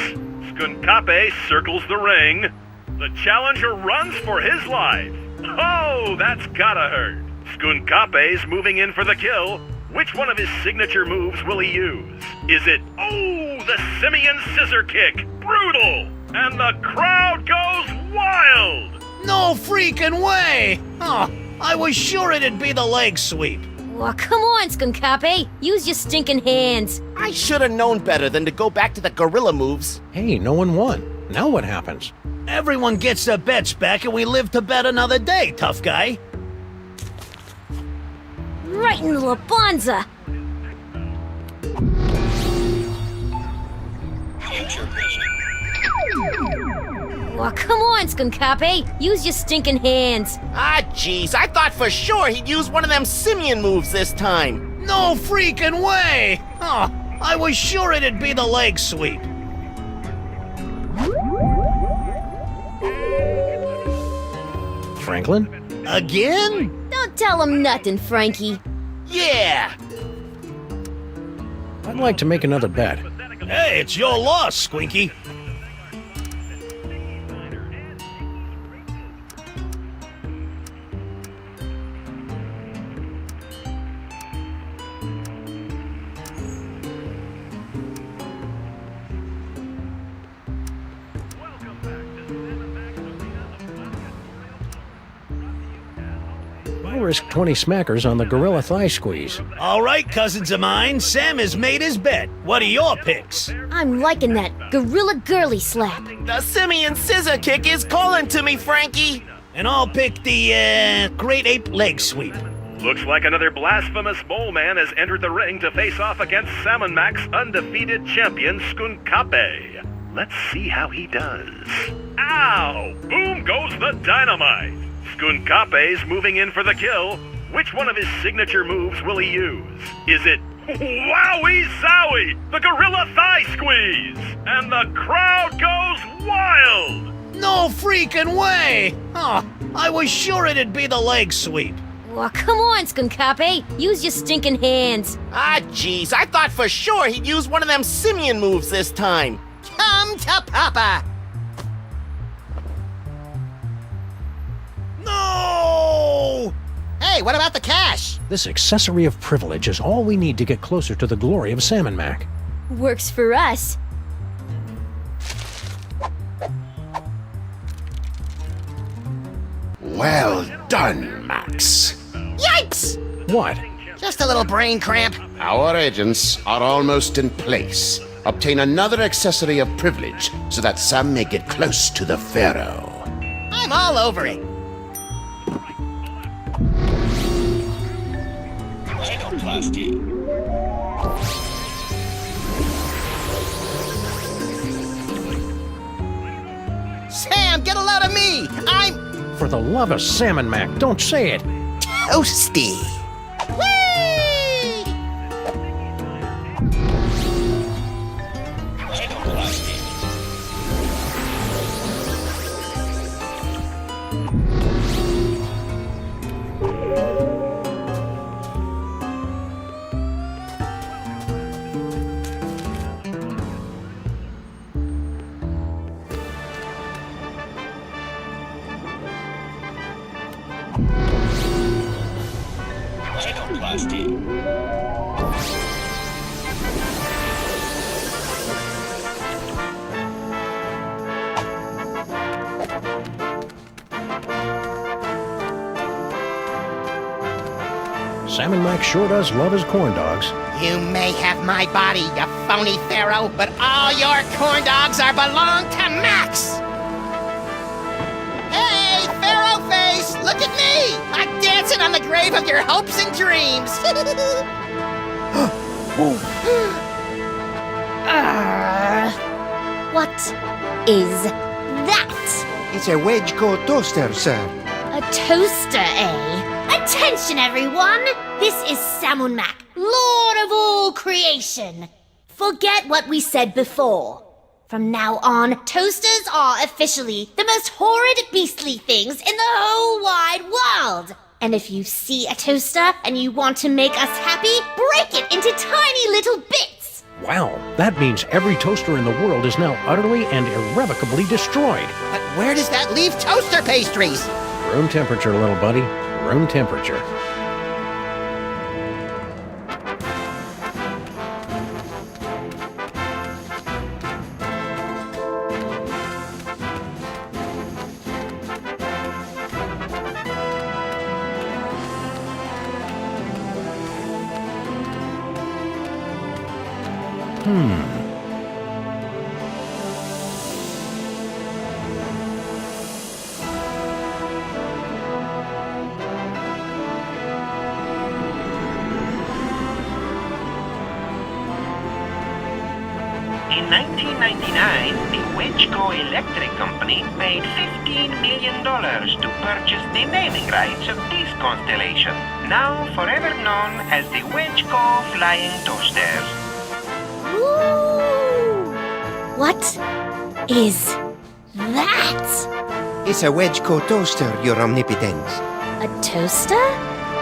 Skunkape circles the ring. The challenger runs for his life. Oh, that's gotta hurt. Skunkape's moving in for the kill. Which one of his signature moves will he use? Is it, the Simian Scissor Kick? Brutal! And the crowd goes wild! No freaking way! Oh, I was sure it'd be the leg sweep. Well, come on, Skunkape. Use your stinking hands. I should have known better than to go back to the gorilla moves. Hey, no one won. Now what happens? Everyone gets their bets back and we live to bet another day, tough guy. Right in the Labanza. Well, come on, Skunkape. Use your stinking hands. Ah, jeez, I thought for sure he'd use one of them simian moves this time. No freaking way! Oh, I was sure it'd be the leg sweep. Franklin? Again? Don't tell him nothing, Frankie. Yeah! I'd like to make another bet. Hey, it's your loss, Squinky. I'll risk 20 smackers on the gorilla thigh squeeze. All right, cousins of mine, Sam has made his bet. What are your picks? I'm liking that gorilla girly slap. The Simian Scissor Kick is calling to me, Frankie. And I'll pick the, Great Ape Leg Sweep. Looks like another blasphemous mole man has entered the ring to face off against Salmon Mac's undefeated champion, Skunkape. Let's see how he does. Ow! Boom goes the dynamite! Skunkape's moving in for the kill. Which one of his signature moves will he use? Is it Wowie Zowie, the Gorilla Thigh Squeeze? And the crowd goes wild! No freaking way! Oh, I was sure it'd be the leg sweep. Well, come on, Skunkape. Use your stinking hands. Ah, jeez, I thought for sure he'd use one of them simian moves this time. Come to Papa! No! Hey, what about the cash? This accessory of privilege is all we need to get closer to the glory of Salmon Mac. Works for us. Well done, Max. Yikes! What? Just a little brain cramp. Our agents are almost in place. Obtain another accessory of privilege so that Sam may get close to the Pharaoh. I'm all over it. Sam, get a load of me! I'm For the love of Salmon Mac, don't say it. toasty. Whee! Salmon Mac sure does love his corn dogs. You may have my body, you phony pharaoh, but all your corn dogs are belong to Max! Hey, Pharaoh face, look at me! I'm dancing on the grave of your hopes and dreams! What is that? It's a wedge-core toaster, sir. A toaster, eh? Attention, everyone! This is Salmon Mac, Lord of all creation. Forget what we said before. From now on, toasters are officially the most horrid, beastly things in the whole wide world. And if you see a toaster and you want to make us happy, break it into tiny little bits. Wow, that means every toaster in the world is now utterly and irrevocably destroyed. But where does that leave toaster pastries? Room temperature, little buddy. Room temperature. In 1999, the Wedgeco Electric Company paid $15 million to purchase the naming rights of this constellation, now forever known as the Wedgeco Flying Toasters. Ooh! What is that? It's a wedge-core toaster, your omnipotence. A toaster?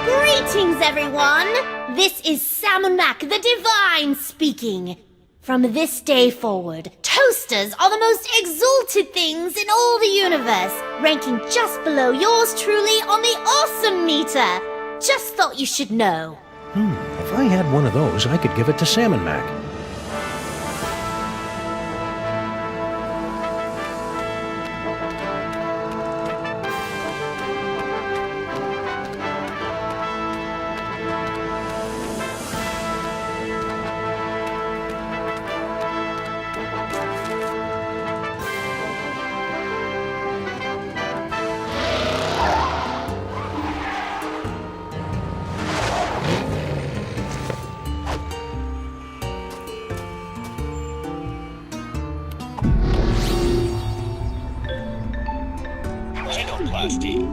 Greetings, everyone! This is Salmon Mac, the Divine, speaking. From this day forward, toasters are the most exalted things in all the universe, ranking just below yours truly on the awesome meter. Just thought you should know. If I had one of those, I could give it to Salmon Mac. party.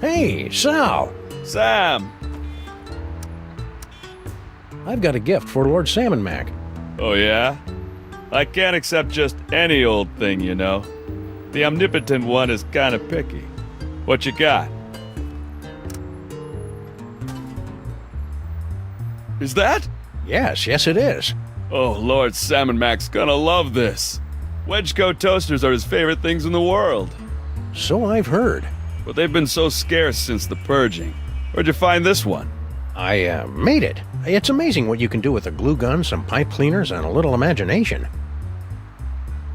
Hey, Sal! Sam! I've got a gift for Lord Salmon Mac. Oh, yeah? I can't accept just any old thing, you know. The omnipotent one is kinda picky. What you got? Is that? Yes, it is. Oh, Lord Salmon Mac's gonna love this. Wedgecoat toasters are his favorite things in the world. So I've heard. But they've been so scarce since the purging. Where'd you find this one? I made it. It's amazing what you can do with a glue gun, some pipe cleaners, and a little imagination.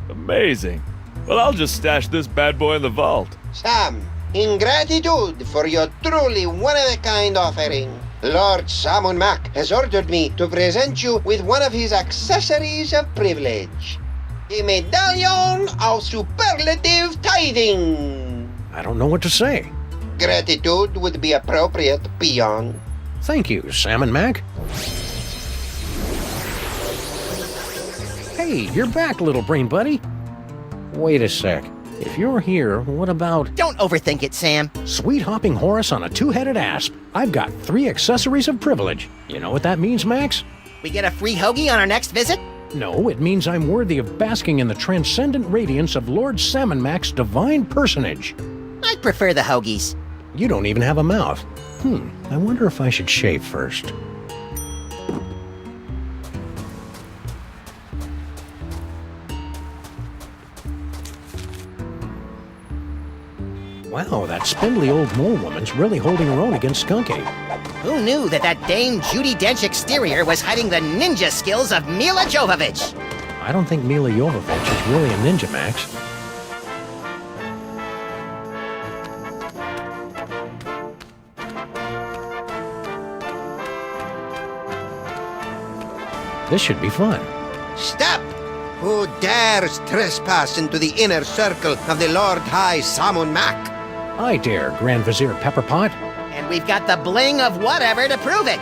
Amazing. Well, I'll just stash this bad boy in the vault. Sam, in gratitude for your truly one-of-a-kind offering, Lord Salmon Mac has ordered me to present you with one of his accessories of privilege. A medallion of superlative tithing. I don't know what to say. Gratitude would be appropriate, peon. Thank you, Salmon Mac. Hey, you're back, little brain buddy. Wait a sec. If you're here, what about... Don't overthink it, Sam. Sweet hopping Horus on a two-headed asp. I've got 3 accessories of privilege. You know what that means, Max? We get a free hoagie on our next visit? No, it means I'm worthy of basking in the transcendent radiance of Lord Salmon Mac's divine personage. I'd prefer the hoagies. You don't even have a mouth. I wonder if I should shave first. Wow, that spindly old mole woman's really holding her own against Skunky. Who knew that Dame Judi Dench exterior was hiding the ninja skills of Mila Jovovich? I don't think Mila Jovovich is really a ninja, Max. This should be fun. Stop! Who dares trespass into the inner circle of the Lord High Salmon Mac? I dare, Grand Vizier Pepperpot. And we've got the bling of whatever to prove it.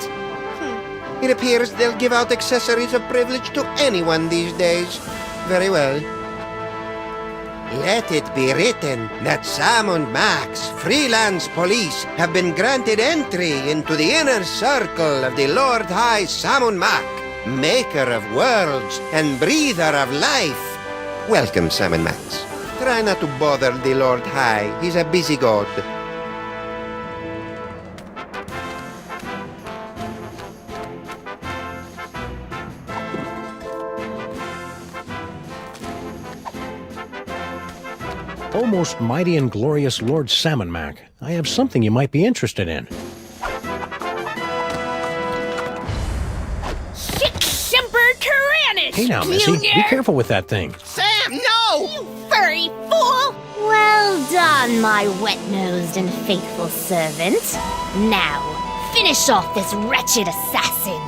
It appears they'll give out accessories of privilege to anyone these days. Very well. Let it be written that Salmon Mac's Freelance Police have been granted entry into the inner circle of the Lord High Salmon Mac, maker of worlds and breather of life. Welcome, Salmon Max. Try not to bother the Lord High. He's a busy god. O most mighty and glorious Lord Salmon Mac, I have something you might be interested in. Hey now, Missy, be careful with that thing. Sam, no! You furry fool! Well done, my wet-nosed and faithful servant. Now, finish off this wretched assassin.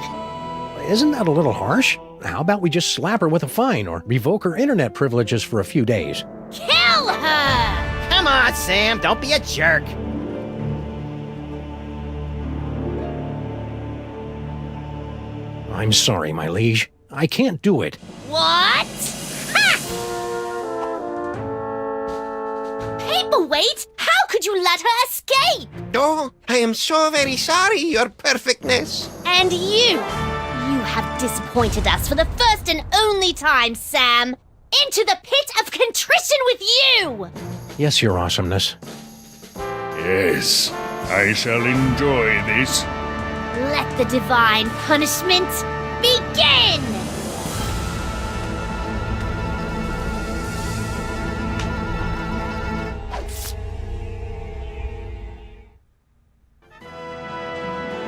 Isn't that a little harsh? How about we just slap her with a fine or revoke her internet privileges for a few days? Kill her! Come on, Sam, don't be a jerk. I'm sorry, my liege. I can't do it. What? Ha! Paperweight? How could you let her escape? Oh, I am so very sorry, Your Perfectness. And you have disappointed us for the first and only time, Sam. Into the pit of contrition with you! Yes, Your Awesomeness. Yes, I shall enjoy this. Let the divine punishment begin!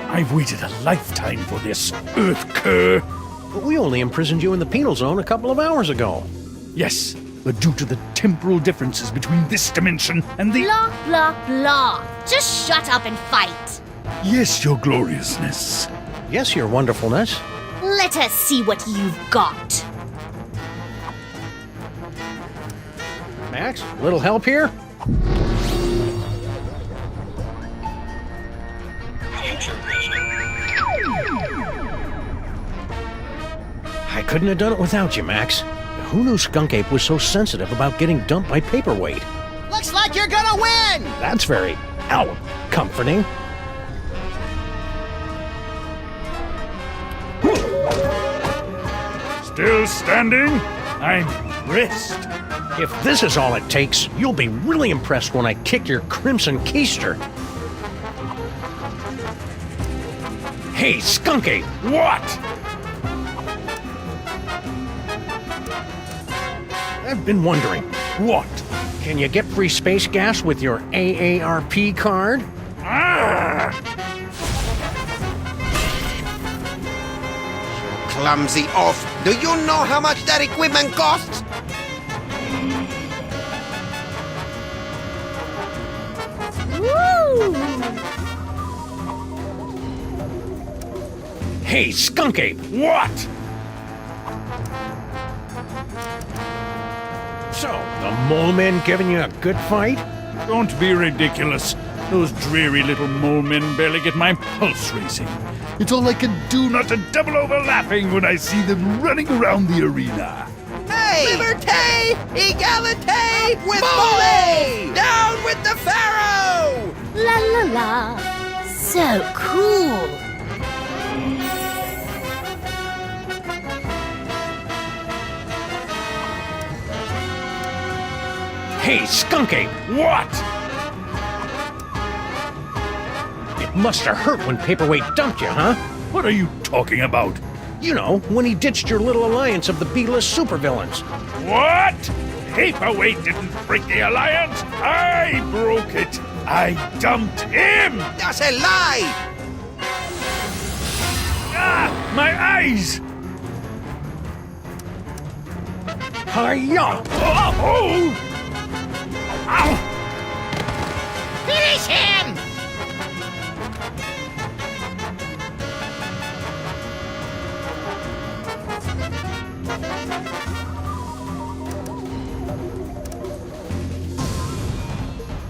I've waited a lifetime for this, Earth cur. But we only imprisoned you in the penal zone a couple of hours ago. Yes, but due to the temporal differences between this dimension and the... Blah, blah, blah. Just shut up and fight. Yes, Your Gloriousness. Yes, Your Wonderfulness. Let us see what you've got. Max, little help here? couldn't have done it without you, Max. Who knew Skunk Ape was so sensitive about getting dumped by paperweight? Looks like you're gonna win! That's very, comforting. Still standing? I'm impressed. If this is all it takes, you'll be really impressed when I kick your crimson keister. Hey, Skunk Ape! What? I've been wondering. What? Can you get free space gas with your AARP card? Ah! Clumsy oaf. Do you know how much that equipment costs? Woo! Hey, Skunk Ape! What? So, the mole men giving you a good fight? Don't be ridiculous. Those dreary little mole men barely get my pulse racing. It's all I can do not to double over laughing when I see them running around the arena. Hey! Liberté! Egalité! With Mole! Down with the Pharaoh! La la la. So cool. Hey, Skunk Ape! What? It must have hurt when Paperweight dumped you, huh? What are you talking about? You know, when he ditched your little alliance of the B-list supervillains. What? Paperweight didn't break the alliance. I broke it. I dumped him. That's a lie. Ah, my eyes. Hi-ya! Oh! Ow! Finish him!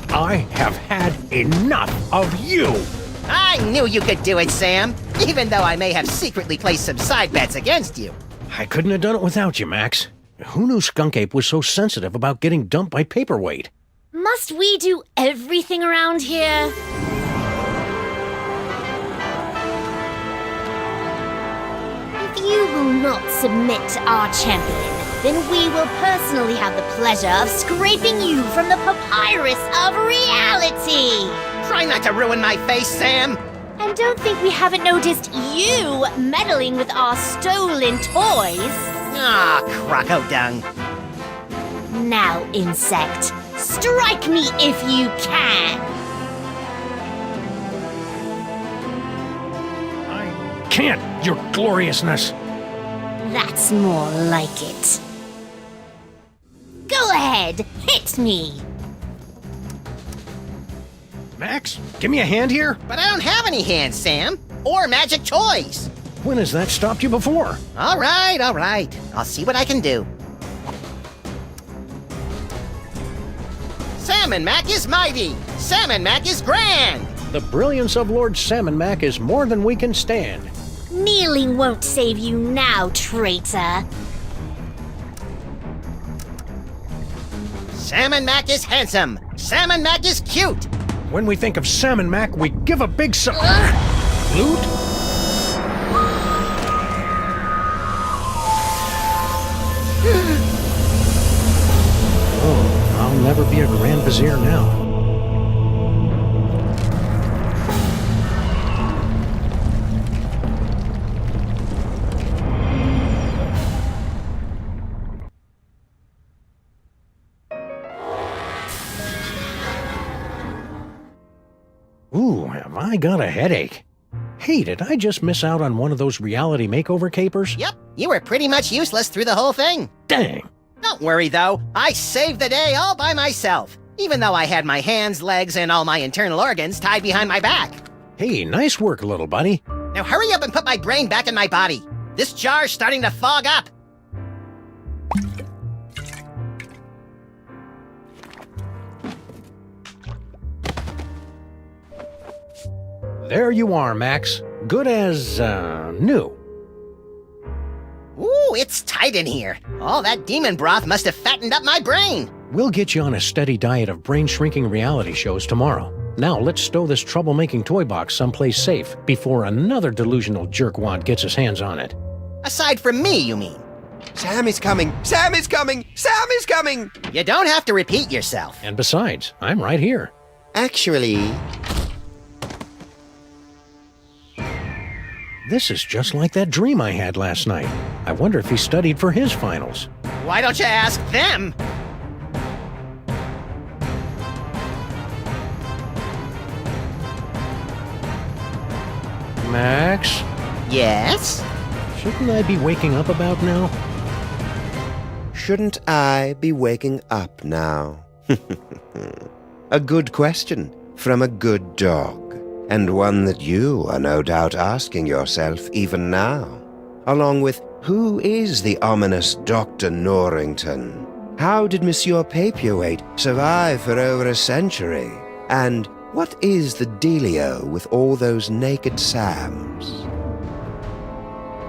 I have had enough of you! I knew you could do it, Sam, even though I may have secretly placed some side bets against you. I couldn't have done it without you, Max. Who knew Skunk Ape was so sensitive about getting dumped by Paperweight? Must we do everything around here? If you will not submit to our champion, then we will personally have the pleasure of scraping you from the papyrus of reality. Try not to ruin my face, Sam. And don't think we haven't noticed you meddling with our stolen toys. Ah, croco dung. Now, insect, strike me if you can. I can't, your gloriousness. That's more like it. Go ahead, hit me. Max, give me a hand here. But I don't have any hands, Sam. Or magic toys. When has that stopped you before? All right. I'll see what I can do. Salmon Mac is mighty. Salmon Mac is grand. The brilliance of Lord Salmon Mac is more than we can stand. Kneeling won't save you now, traitor. Salmon Mac is handsome. Salmon Mac is cute. When we think of Salmon Mac, we give a big salute? Oh, I'll never be a Grand Vizier now. Ooh, have I got a headache. Hey, did I just miss out on one of those reality makeover capers? Yep, you were pretty much useless through the whole thing. Dang. Don't worry, though. I saved the day all by myself, even though I had my hands, legs, and all my internal organs tied behind my back. Hey, nice work, little buddy. Now hurry up and put my brain back in my body. This jar's starting to fog up. There you are, Max. Good as, new. Ooh, it's fried in here. All that demon broth must have fattened up my brain. We'll get you on a steady diet of brain-shrinking reality shows tomorrow. Now let's stow this troublemaking toy box someplace safe before another delusional jerkwad gets his hands on it. Aside from me, you mean? Sam is coming! Sam is coming! Sam is coming! You don't have to repeat yourself. And besides, I'm right here. Actually... This is just like that dream I had last night. I wonder if he studied for his finals. Why don't you ask them? Max? Yes? Shouldn't I be waking up about now? Shouldn't I be waking up now? A good question from a good dog, and one that you are no doubt asking yourself even now, along with who is the ominous Dr. Norrington? How did Monsieur Paperweight survive for over a century? And what is the dealio with all those naked Sams?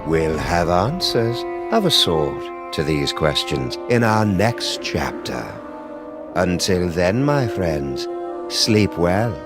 We'll have answers of a sort to these questions in our next chapter. Until then, my friends, sleep well.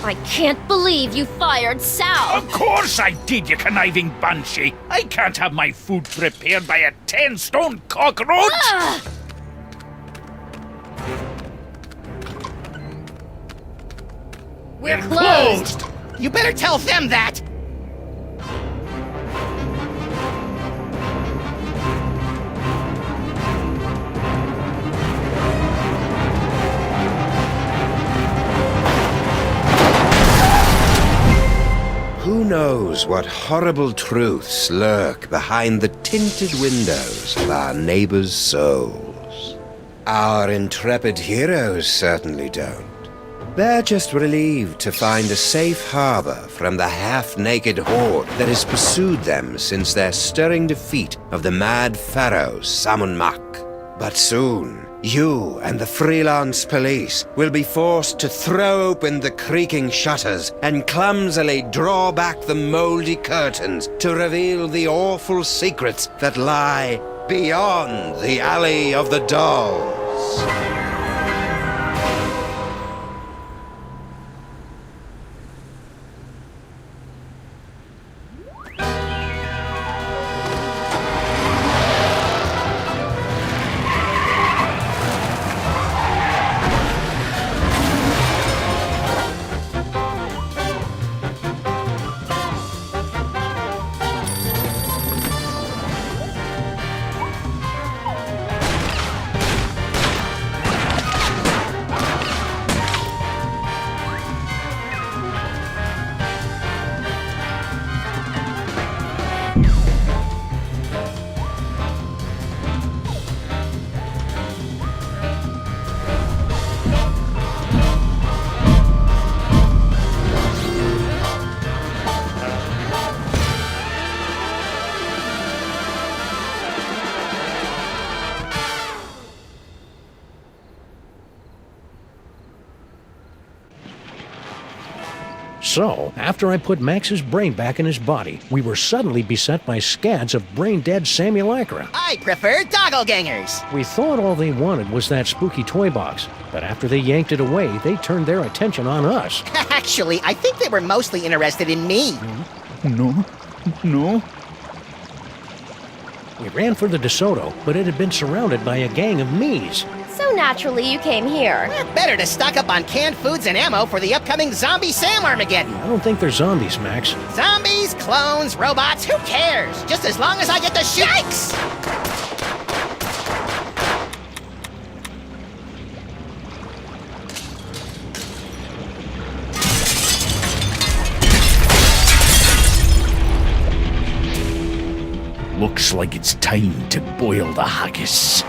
I can't believe you fired Sal. Of course I did, you conniving banshee. I can't have my food prepared by a 10-stone cockroach. We're closed! You better tell them that! Who knows what horrible truths lurk behind the tinted windows of our neighbors' souls? Our intrepid heroes certainly don't. They're just relieved to find a safe harbor from the half-naked horde that has pursued them since their stirring defeat of the mad pharaoh Samun Mak. But soon, You and the Freelance Police will be forced to throw open the creaking shutters and clumsily draw back the moldy curtains to reveal the awful secrets that lie beyond the Alley of the Dolls. So, after I put Max's brain back in his body, we were suddenly beset by scads of brain-dead simulacra. I prefer doppelgangers. We thought all they wanted was that spooky toy box, but after they yanked it away, they turned their attention on us. Actually, I think they were mostly interested in me. No. We ran for the DeSoto, but it had been surrounded by a gang of me's. So naturally you came here. Better to stock up on canned foods and ammo for the upcoming Zombie Sam Armageddon. I don't think they're zombies, Max. Zombies, clones, robots, who cares? Just as long as I get to shoot. Yikes! Looks like it's time to boil the haggis.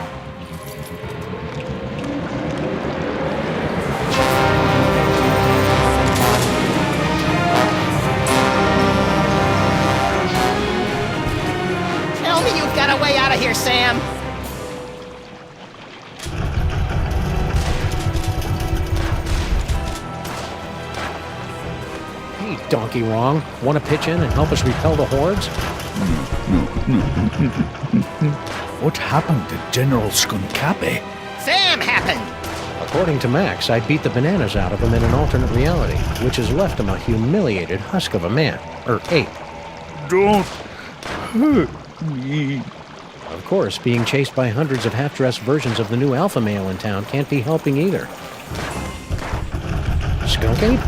Tell me you've got a way out of here, Sam. Hey, Donkey Wrong. Want to pitch in and help us repel the hordes? What happened to General Scuncape? Sam happened! According to Max, I beat the bananas out of him in an alternate reality, which has left him a humiliated husk of a man. Or ape. Don't hurt me. Of course, being chased by hundreds of half-dressed versions of the new alpha male in town can't be helping either. Skunk ape?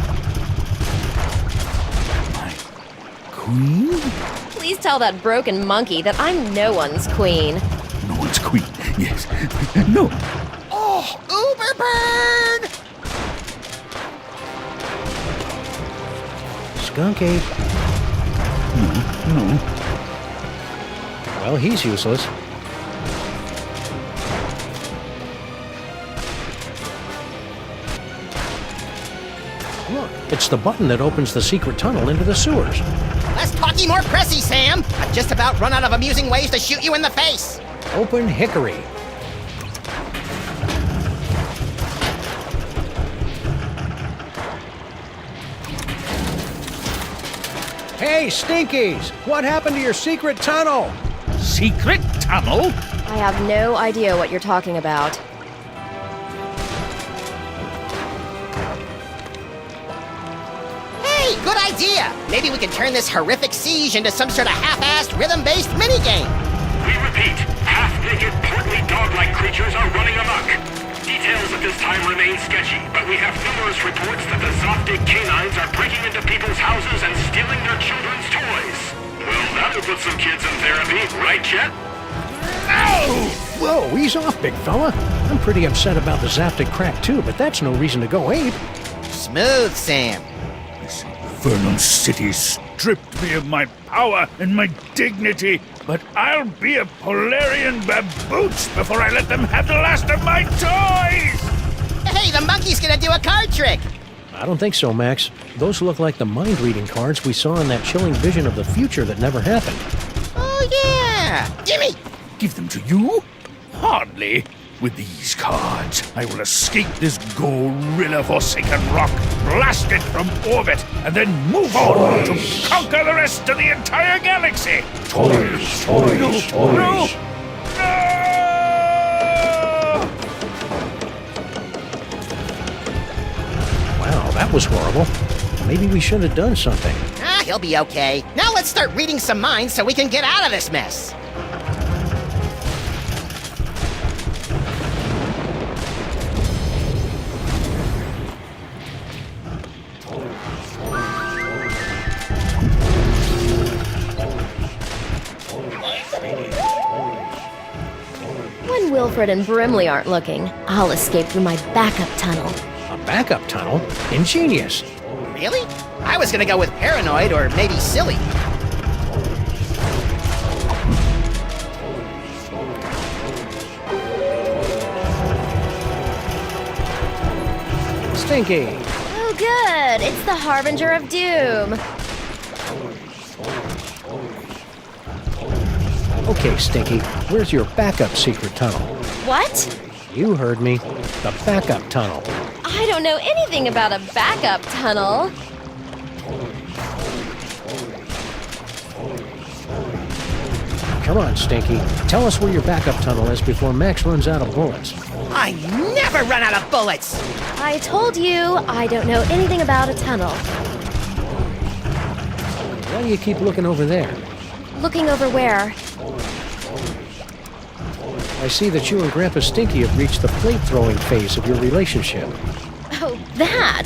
Queen? Please tell that broken monkey that I'm no one's queen. No one's queen. Yes. No. Oh, Uberbird! Skunk ape. No. Well, he's useless. Look, it's the button that opens the secret tunnel into the sewers. Less talky, more pressy, Sam. I've just about run out of amusing ways to shoot you in the face. Open hickory. Hey, Stinkies! What happened to your secret tunnel? Secret tunnel? I have no idea what you're talking about. Hey, good idea! Maybe we can turn this horrific siege into some sort of half-assed, rhythm-based minigame. We repeat, half-naked, portly dog-like creatures are running amok. Details at this time remain sketchy, but we have numerous reports that the Zoptic canines are breaking into people's houses and stealing their children's toys. Well, that'll put some kids in therapy, right, Chet? Ow! Whoa, ease off, big fella. I'm pretty upset about the Zaptic crack too, but that's no reason to go ape. Smooth, Sam. This infernal city stripped me of my power and my dignity, but I'll be a Polarian baboots before I let them have the last of my toys! Hey, the monkey's gonna do a card trick! I don't think so, Max. Those look like the mind-reading cards we saw in that chilling vision of the future that never happened. Oh, yeah! Gimme! Give them to you? Hardly. With these cards, I will escape this gorilla-forsaken rock, blast it from orbit, and then move on to conquer the rest of the entire galaxy! Toys! No! Wow, that was horrible. Maybe we should have done something. He'll be okay. Now let's start reading some minds so we can get out of this mess. When Wilfred and Brimley aren't looking, I'll escape through my backup tunnel. A backup tunnel? Ingenious. Really? I was gonna go with paranoid or maybe silly. Stinky. Oh good, it's the Harbinger of Doom. Okay, Stinky, where's your backup secret tunnel? What? You heard me. The backup tunnel. I don't know anything about a backup tunnel. Come on, Stinky. Tell us where your backup tunnel is before Max runs out of bullets. I never run out of bullets! I told you, I don't know anything about a tunnel. Why do you keep looking over there? Looking over where? I see that you and Grandpa Stinky have reached the plate-throwing phase of your relationship. Oh, that?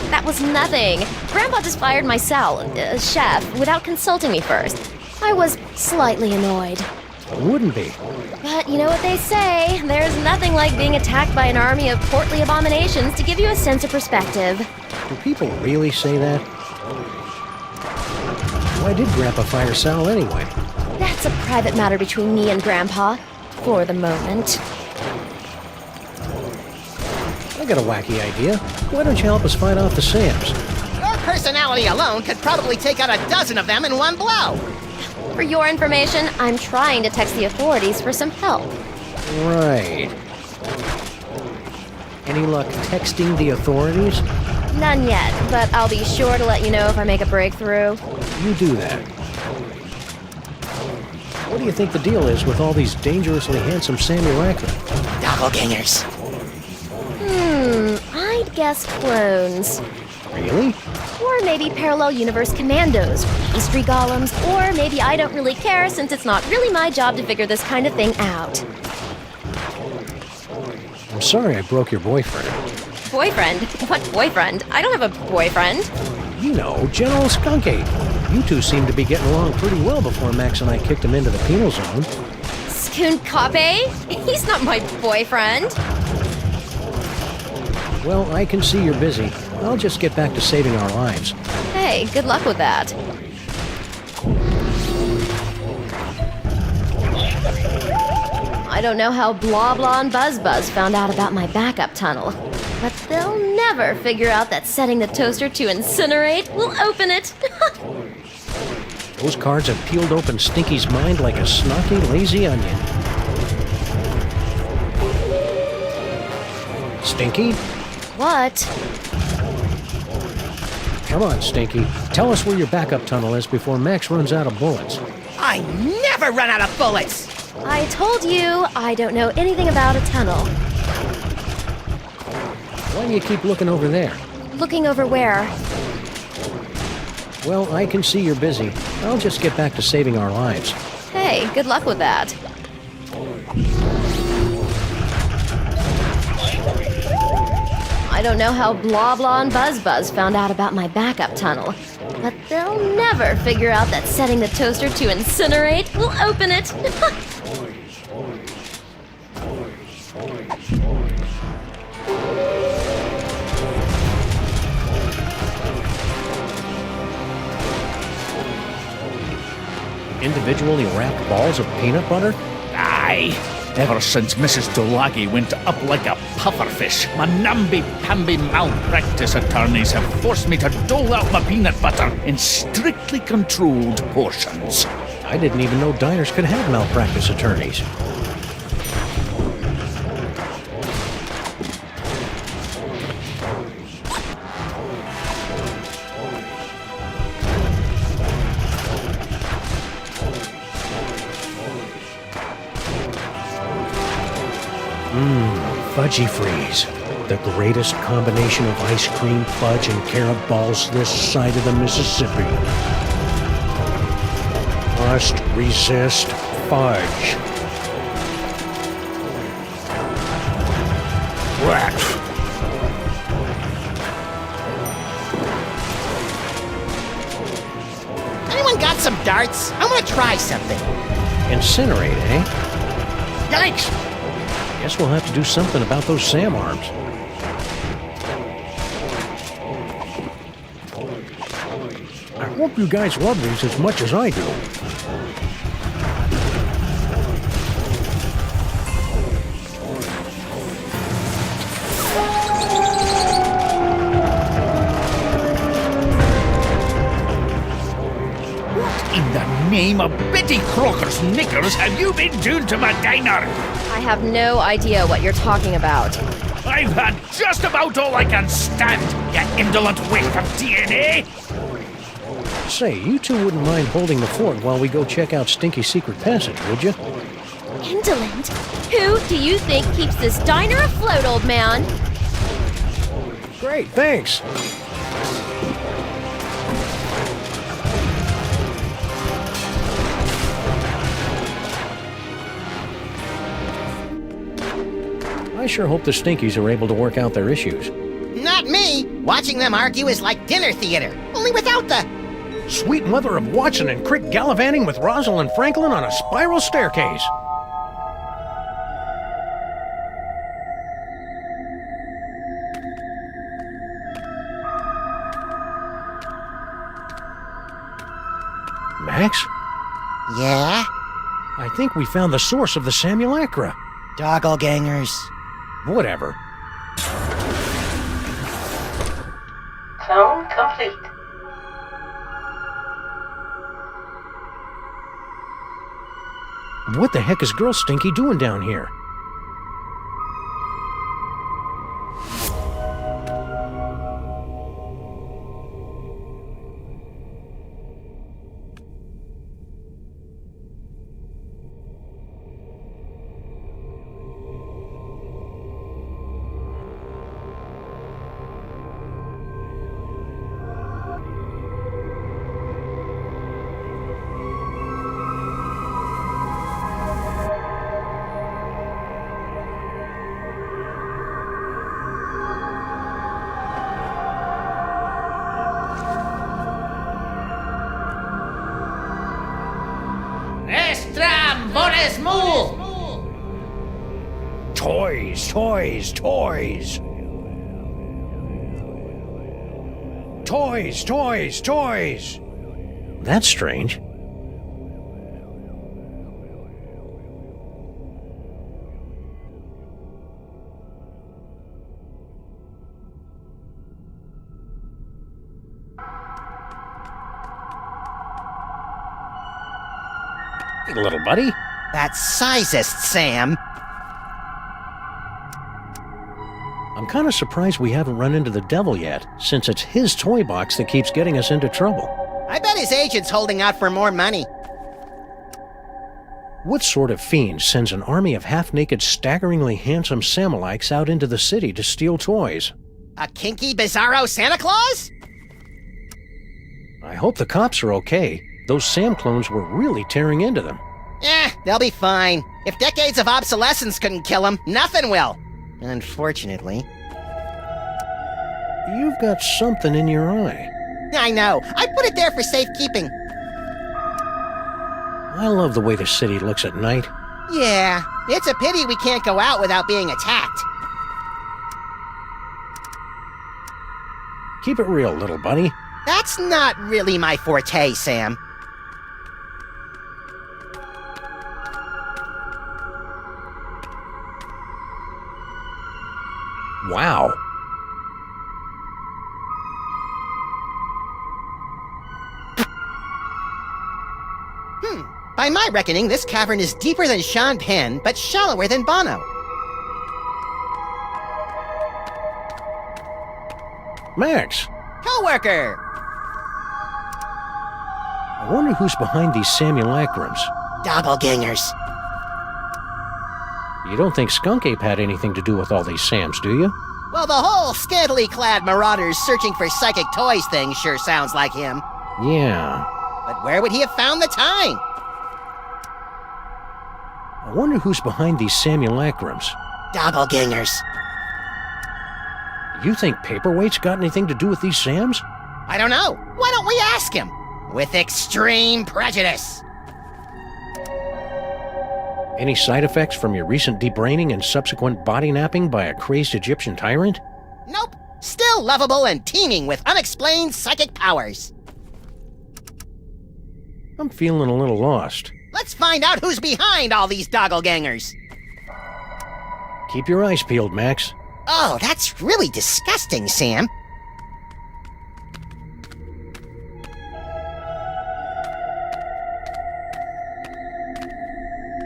That was nothing. Grandpa just fired my chef, without consulting me first. I was slightly annoyed. Wouldn't be. But you know what they say, there's nothing like being attacked by an army of portly abominations to give you a sense of perspective. Do people really say that? Why did Grandpa fire Sal anyway? That's a private matter between me and Grandpa, for the moment. I got a wacky idea. Why don't you help us fight off the Sams? Your personality alone could probably take out a dozen of them in one blow. For your information, I'm trying to text the authorities for some help. Right. Any luck texting the authorities? None yet, but I'll be sure to let you know if I make a breakthrough. You do that. What do you think the deal is with all these dangerously handsome Samulacra? Doppelgangers. I'd guess clones. Really? Or maybe parallel universe commandos, pastry golems, or maybe I don't really care since it's not really my job to figure this kind of thing out. I'm sorry I broke your boyfriend. Boyfriend? What boyfriend? I don't have a boyfriend. You know, General Skunky. You two seemed to be getting along pretty well before Max and I kicked him into the penal zone. Skunkape? He's not my boyfriend. Well, I can see you're busy. I'll just get back to saving our lives. Hey, good luck with that. I don't know how Blah Blah and Buzz Buzz found out about my backup tunnel, but they'll never figure out that setting the toaster to incinerate will open it. Those cards have peeled open Stinky's mind like a snarky, lazy onion. Stinky? What? Come on, Stinky. Tell us where your backup tunnel is before Max runs out of bullets. I never run out of bullets! I told you, I don't know anything about a tunnel. Why do you keep looking over there? Looking over where? Well, I can see you're busy. I'll just get back to saving our lives. Hey, good luck with that. I don't know how Blah Blah and Buzz Buzz found out about my backup tunnel, but they'll never figure out that setting the toaster to incinerate will open it. Individually wrapped balls of peanut butter? Aye. Ever since Mrs. Tulagi went up like a pufferfish, my namby-pamby malpractice attorneys have forced me to dole out my peanut butter in strictly controlled portions. I didn't even know diners could have malpractice attorneys. Fudgy Freeze. The greatest combination of ice cream, fudge, and carob balls this side of the Mississippi. Must resist fudge. Rat. Anyone got some darts? I want to try something. Incinerate, eh? Yikes! Guess we'll have to do something about those SAM arms. I hope you guys love these as much as I do. In the name of Betty Crocker's knickers have you been doing to my diner? I have no idea what you're talking about. I've had just about all I can stand, you indolent waif of DNA! Say, you two wouldn't mind holding the fort while we go check out Stinky Secret Passage, would you? Indolent? Who do you think keeps this diner afloat, old man? Great, thanks. I sure hope the Stinkies are able to work out their issues. Not me! Watching them argue is like dinner theater, only without the... Sweet mother of Watson and Crick gallivanting with Rosalind Franklin on a spiral staircase. Max? Yeah? I think we found the source of the simulacra. Doppelgangers. Whatever. Clone complete. What the heck is Girl Stinky doing down here? Toys, toys, toys. Toys, toys, toys. That's strange. Hey, little buddy. That's sizest, Sam. I'm kind of surprised we haven't run into the devil yet, since it's his toy box that keeps getting us into trouble. I bet his agent's holding out for more money. What sort of fiend sends an army of half-naked, staggeringly handsome Samalites out into the city to steal toys? A kinky, bizarro Santa Claus? I hope the cops are okay. Those Sam clones were really tearing into them. They'll be fine. If decades of obsolescence couldn't kill them, nothing will. Unfortunately. You've got something in your eye. I know. I put it there for safekeeping. I love the way the city looks at night. Yeah, it's a pity we can't go out without being attacked. Keep it real, little buddy. That's not really my forte, Sam. Wow. By my reckoning, this cavern is deeper than Sean Penn, but shallower than Bono. Max! Co-worker! I wonder who's behind these simulacrums. Doppelgangers. You don't think Skunk Ape had anything to do with all these Sams, do you? Well, the whole scantily clad marauders searching for psychic toys thing sure sounds like him. Yeah. But where would he have found the time? I wonder who's behind these simulacrums. Doppelgangers. You think Paperweight's got anything to do with these Sams? I don't know. Why don't we ask him? With extreme prejudice. Any side effects from your recent debraining and subsequent body napping by a crazed Egyptian tyrant? Nope. Still lovable and teeming with unexplained psychic powers. I'm feeling a little lost. Let's find out who's behind all these doppelgangers. Keep your eyes peeled, Max. Oh, that's really disgusting, Sam.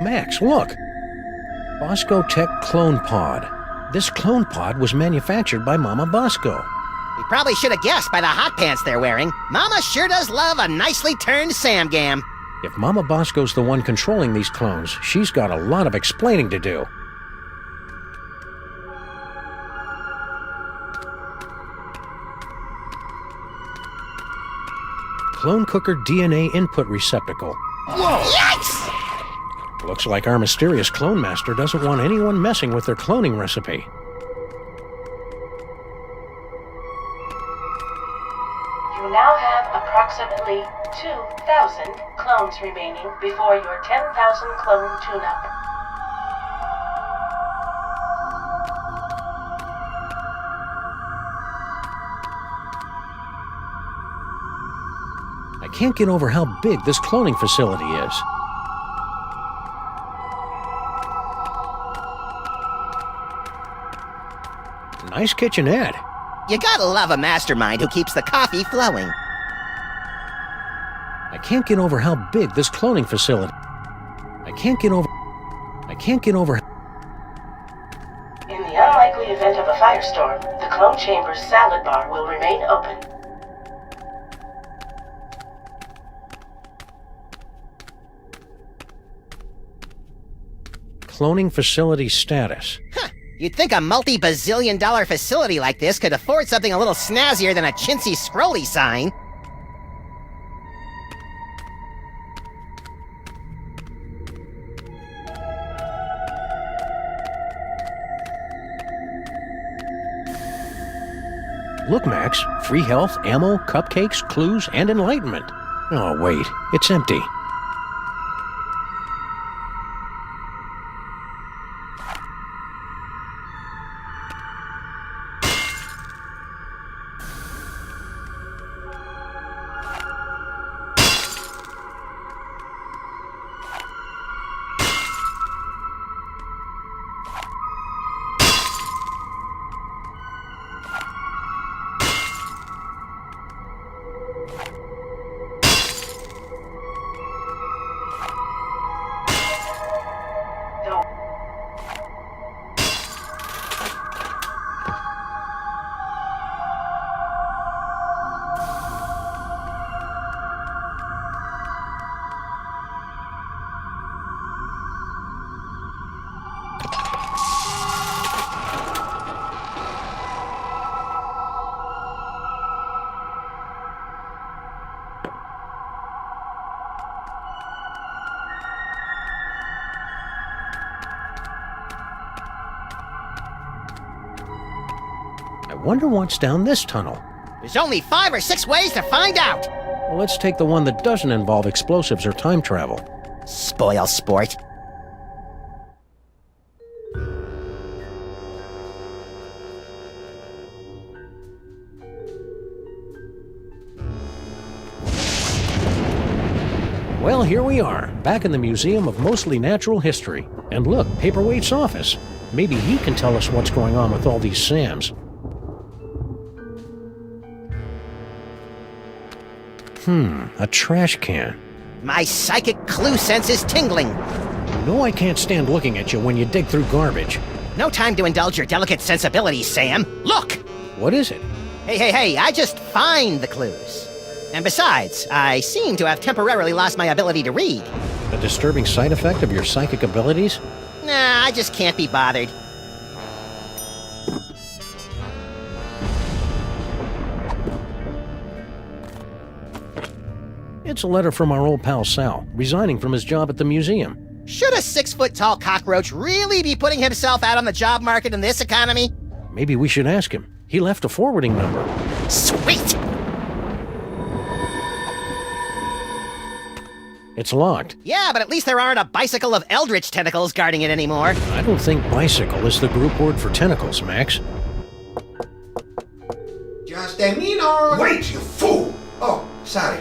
Max, look! Bosco Tech Clone Pod. This clone pod was manufactured by Mama Bosco. We probably should have guessed by the hot pants they're wearing. Mama sure does love a nicely turned Samgam. If Mama Bosco's the one controlling these clones, she's got a lot of explaining to do. Clone cooker DNA input receptacle. Whoa! Yikes! Looks like our mysterious clone master doesn't want anyone messing with their cloning recipe. You now have approximately 2,000 clones remaining before your 10,000 clone tune-up. I can't get over how big this cloning facility is. Nice kitchenette. You gotta love a mastermind who keeps the coffee flowing. I can't get over how big this cloning facility. I can't get over. In the unlikely event of a firestorm, the clone chamber's salad bar will remain open. Cloning facility status. Huh. You'd think a multi-bazillion-dollar facility like this could afford something a little snazzier than a chintzy scrolly sign. Look, Max. Free health, ammo, cupcakes, clues, and enlightenment. Oh, wait. It's empty. I wonder what's down this tunnel. There's only 5 or 6 ways to find out. Well, let's take the one that doesn't involve explosives or time travel. Spoil sport. Well, here we are, back in the Museum of Mostly Natural History. And look, Paperweight's office. Maybe he can tell us what's going on with all these Sams. A trash can. My psychic clue sense is tingling. You know I can't stand looking at you when you dig through garbage. No time to indulge your delicate sensibilities, Sam. Look! What is it? Hey, I just find the clues. And besides, I seem to have temporarily lost my ability to read. A disturbing side effect of your psychic abilities? Nah, I just can't be bothered. It's a letter from our old pal Sal, resigning from his job at the museum. Should a 6-foot-tall cockroach really be putting himself out on the job market in this economy? Maybe we should ask him. He left a forwarding number. Sweet! It's locked. Yeah, but at least there aren't a bicycle of eldritch tentacles guarding it anymore. I don't think bicycle is the group word for tentacles, Max. Just a minute! Wait, you fool! Oh, sorry.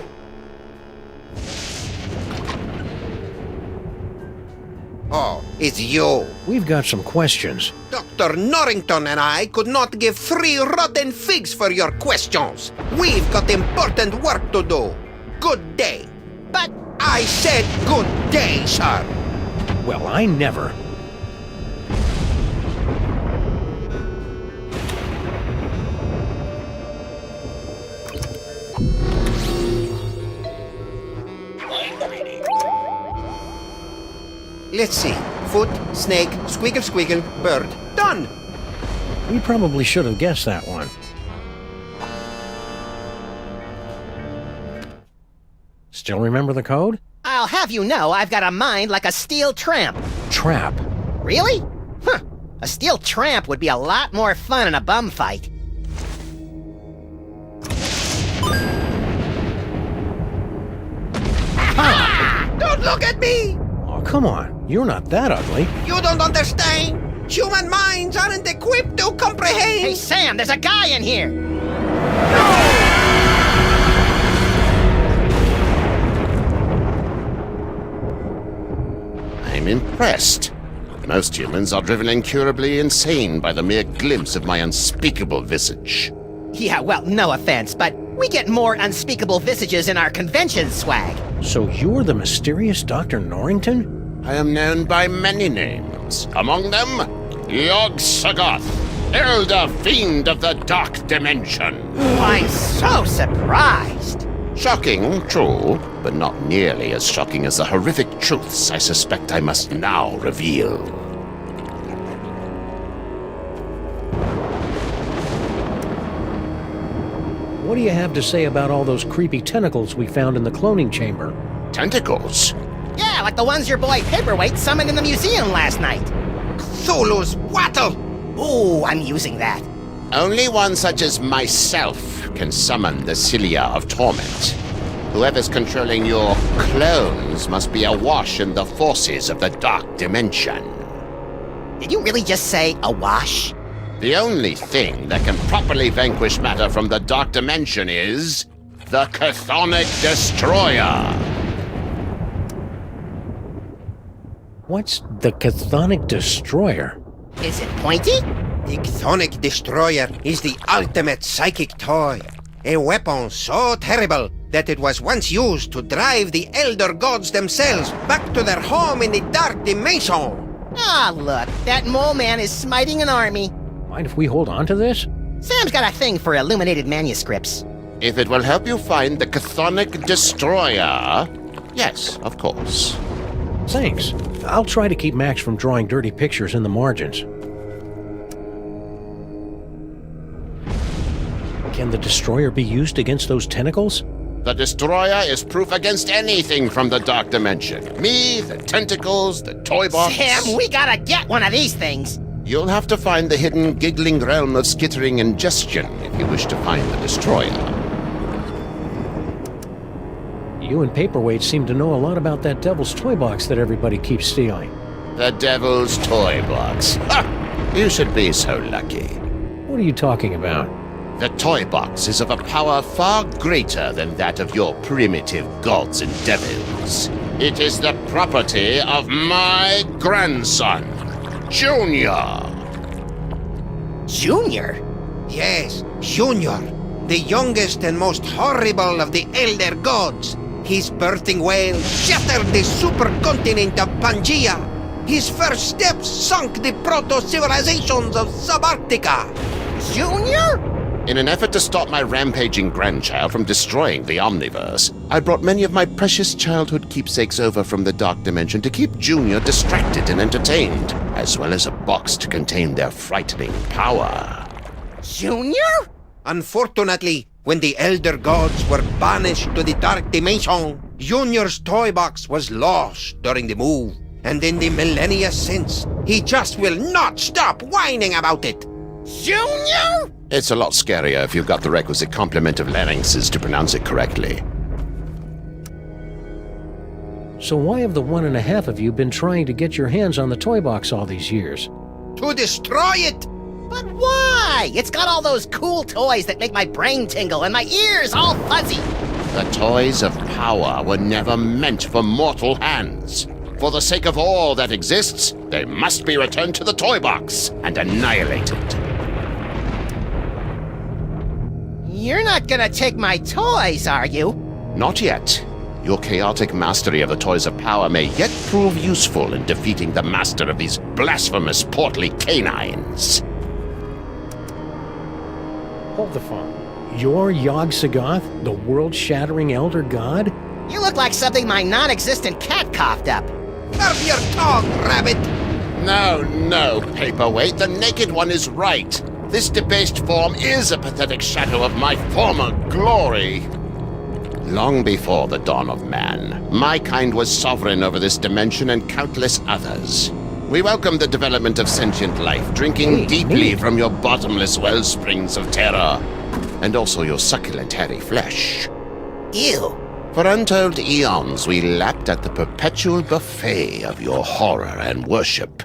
Oh, it's you. We've got some questions. Dr. Norrington and I could not give 3 rotten figs for your questions. We've got important work to do. Good day. But I said good day, sir. Well, I never. Let's see. Foot, snake, squeakle, squeakle, bird. Done! We probably should have guessed that one. Still remember the code? I'll have you know I've got a mind like a steel tramp. Trap. Really? Huh. A steel tramp would be a lot more fun in a bum fight. Don't look at me! Oh, come on. You're not that ugly. You don't understand. Human minds aren't equipped to comprehend. Hey, Sam, there's a guy in here. I'm impressed. Most humans are driven incurably insane by the mere glimpse of my unspeakable visage. Yeah, well, no offense, but we get more unspeakable visages in our convention swag. So you're the mysterious Dr. Norrington? I am known by many names. Among them, Yog-Sothoth, Elder Fiend of the Dark Dimension. I'm so surprised. Shocking, true, but not nearly as shocking as the horrific truths I suspect I must now reveal. What do you have to say about all those creepy tentacles we found in the cloning chamber? Tentacles? Yeah, like the ones your boy Paperweight summoned in the museum last night. Cthulhu's wattle! Ooh, I'm using that. Only one such as myself can summon the Cilia of Torment. Whoever's controlling your clones must be awash in the forces of the Dark Dimension. Did you really just say awash? The only thing that can properly vanquish matter from the Dark Dimension is the Chthonic Destroyer. What's the Chthonic Destroyer? Is it pointy? The Chthonic Destroyer is the ultimate psychic toy. A weapon so terrible that it was once used to drive the Elder Gods themselves back to their home in the Dark Dimension. Ah, look, that mole man is smiting an army. Mind if we hold on to this? Sam's got a thing for illuminated manuscripts. If it will help you find the Chthonic Destroyer, yes, of course. Thanks. I'll try to keep Max from drawing dirty pictures in the margins. Can the Destroyer be used against those tentacles? The Destroyer is proof against anything from the Dark Dimension. Me, the tentacles, the Toybox. Sam, we gotta get one of these things. You'll have to find the hidden giggling realm of skittering ingestion if you wish to find the Destroyer. You and Paperweight seem to know a lot about that Devil's Toybox that everybody keeps stealing. The Devil's Toybox. Ha! You should be so lucky. What are you talking about? The Toybox is of a power far greater than that of your primitive gods and devils. It is the property of my grandson, Junior. Junior? Yes, Junior. The youngest and most horrible of the Elder Gods. His birthing wail shattered the supercontinent of Pangaea. His first steps sunk the proto-civilizations of Subarctica. Junior? In an effort to stop my rampaging grandchild from destroying the Omniverse, I brought many of my precious childhood keepsakes over from the Dark Dimension to keep Junior distracted and entertained, as well as a box to contain their frightening power. Junior? Unfortunately, when the Elder Gods were banished to the Dark Dimension, Junior's toy box was lost during the move. And in the millennia since, he just will not stop whining about it. Junior? It's a lot scarier if you've got the requisite complement of larynxes to pronounce it correctly. So why have the 1.5 of you been trying to get your hands on the toy box all these years? To destroy it! But why? It's got all those cool toys that make my brain tingle and my ears all fuzzy. The toys of power were never meant for mortal hands. For the sake of all that exists, they must be returned to the toy box and annihilated. You're not gonna take my toys, are you? Not yet. Your chaotic mastery of the toys of power may yet prove useful in defeating the master of these blasphemous portly canines. Hold the phone. You're Yog-Sothoth, the world-shattering elder god? You look like something my non-existent cat coughed up. Curb your tongue, rabbit! No, Paperweight, the Naked One is right. This debased form is a pathetic shadow of my former glory. Long before the dawn of man, my kind was sovereign over this dimension and countless others. We welcome the development of sentient life, drinking deeply from your bottomless wellsprings of terror, and also your succulent hairy flesh. Ew. For untold eons, we lapped at the perpetual buffet of your horror and worship,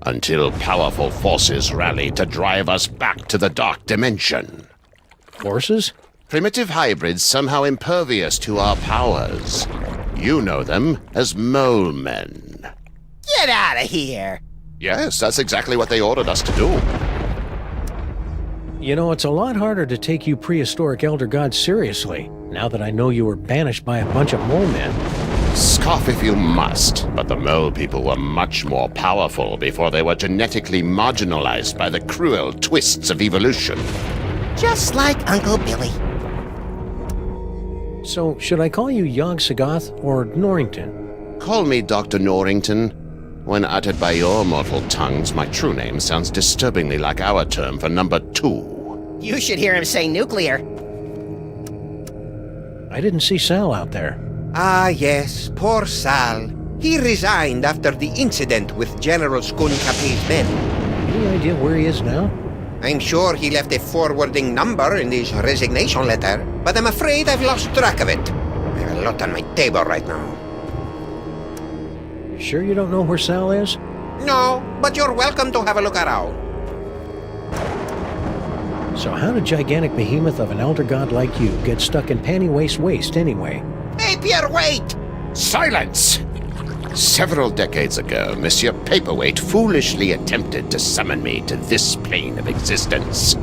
until powerful forces rallied to drive us back to the Dark Dimension. Forces? Primitive hybrids somehow impervious to our powers. You know them as mole men. Get out of here! Yes, that's exactly what they ordered us to do. You know, it's a lot harder to take you prehistoric elder gods seriously, now that I know you were banished by a bunch of mole men. Scoff if you must, but the mole people were much more powerful before they were genetically marginalized by the cruel twists of evolution. Just like Uncle Billy. So, should I call you Yog-Sothoth or Norrington? Call me Dr. Norrington. When uttered by your mortal tongues, my true name sounds disturbingly like our term for number 2. You should hear him say nuclear. I didn't see Sal out there. Ah, yes, poor Sal. He resigned after the incident with General Scuncape's men. Any idea where he is now? I'm sure he left a forwarding number in his resignation letter, but I'm afraid I've lost track of it. I have a lot on my table right now. Sure you don't know where Sal is? No, but you're welcome to have a look around. So how did gigantic behemoth of an elder god like you get stuck in panty waist anyway? Hey, Pierre, wait! Silence! Several decades ago, Monsieur Paperweight foolishly attempted to summon me to this plane of existence.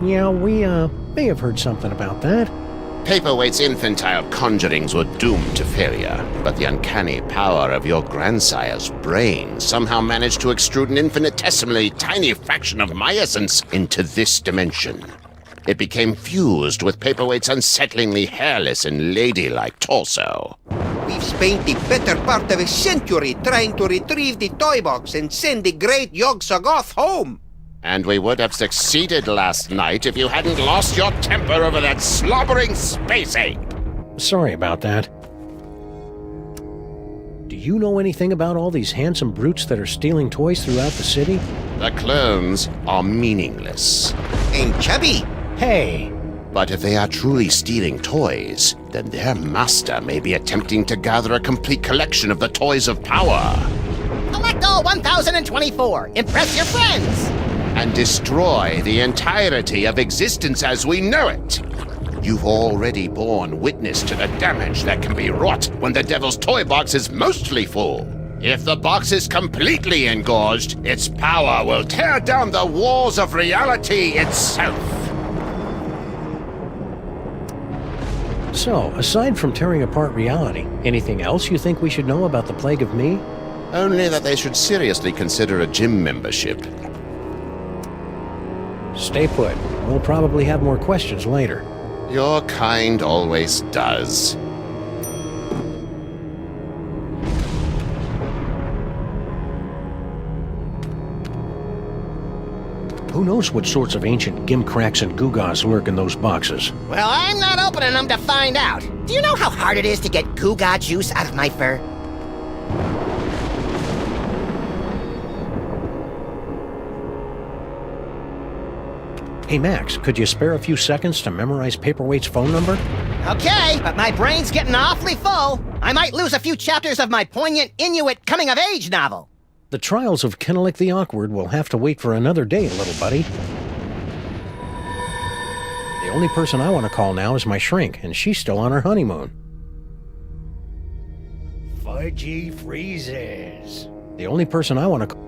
Yeah, we, may have heard something about that. Paperweight's infantile conjurings were doomed to failure, but the uncanny power of your grandsire's brain somehow managed to extrude an infinitesimally tiny fraction of my essence into this dimension. It became fused with Paperweight's unsettlingly hairless and ladylike torso. We've spent the better part of a century trying to retrieve the toy box and send the great Yog-Sothoth home. And we would have succeeded last night if you hadn't lost your temper over that slobbering space ape. Sorry about that. Do you know anything about all these handsome brutes that are stealing toys throughout the city? The clones are meaningless. And chubby. Hey! But if they are truly stealing toys, then their master may be attempting to gather a complete collection of the toys of power. Collect all 1,024. Impress your friends. And destroy the entirety of existence as we know it. You've already borne witness to the damage that can be wrought when the Devil's Toy Box is mostly full. If the box is completely engorged, its power will tear down the walls of reality itself. So, aside from tearing apart reality, anything else you think we should know about the Plague of Me? Only that they should seriously consider a gym membership. Stay put. We'll probably have more questions later. Your kind always does. Who knows what sorts of ancient gimcracks and gewgaws lurk in those boxes? Well, I'm not opening them to find out. Do you know how hard it is to get gewgaw juice out of my fur? Hey, Max, could you spare a few seconds to memorize Paperweight's phone number? Okay, but my brain's getting awfully full. I might lose a few chapters of my poignant Inuit coming-of-age novel. The trials of Kennelik the Awkward will have to wait for another day, little buddy. The only person I want to call now is my shrink, and she's still on her honeymoon. Fudgy freezes. The only person I want to call...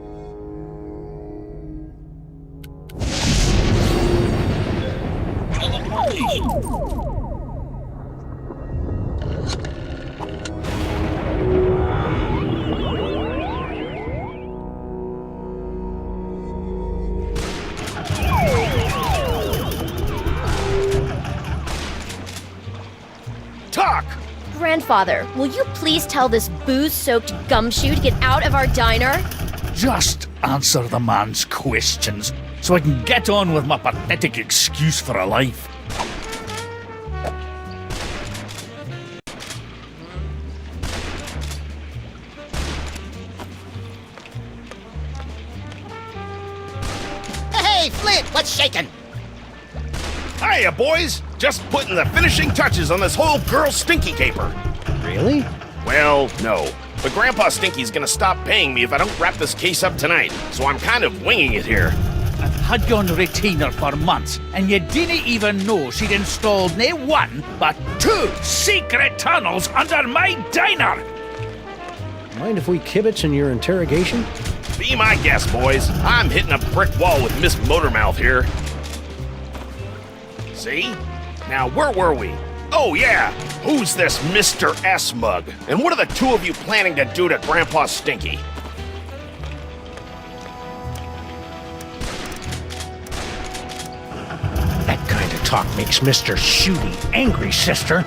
Talk! Grandfather, will you please tell this booze-soaked gumshoe to get out of our diner? Just answer the man's questions so I can get on with my pathetic excuse for a life. Hey, Flint, what's shaking? Hiya, boys! Just putting the finishing touches on this whole girl stinky caper. Really? Well, no. But Grandpa Stinky's gonna stop paying me if I don't wrap this case up tonight, so I'm kind of winging it here. I've had you on retainer for months, and you didn't even know she'd installed nae one, but 2 secret tunnels under my diner! Mind if we kibitz in your interrogation? Be my guest, boys. I'm hitting a brick wall with Miss Motormouth here. See? Now, where were we? Oh, yeah! Who's this Mr. S mug? And what are the two of you planning to do to Grandpa Stinky? That kind of talk makes Mr. Shooty angry, sister.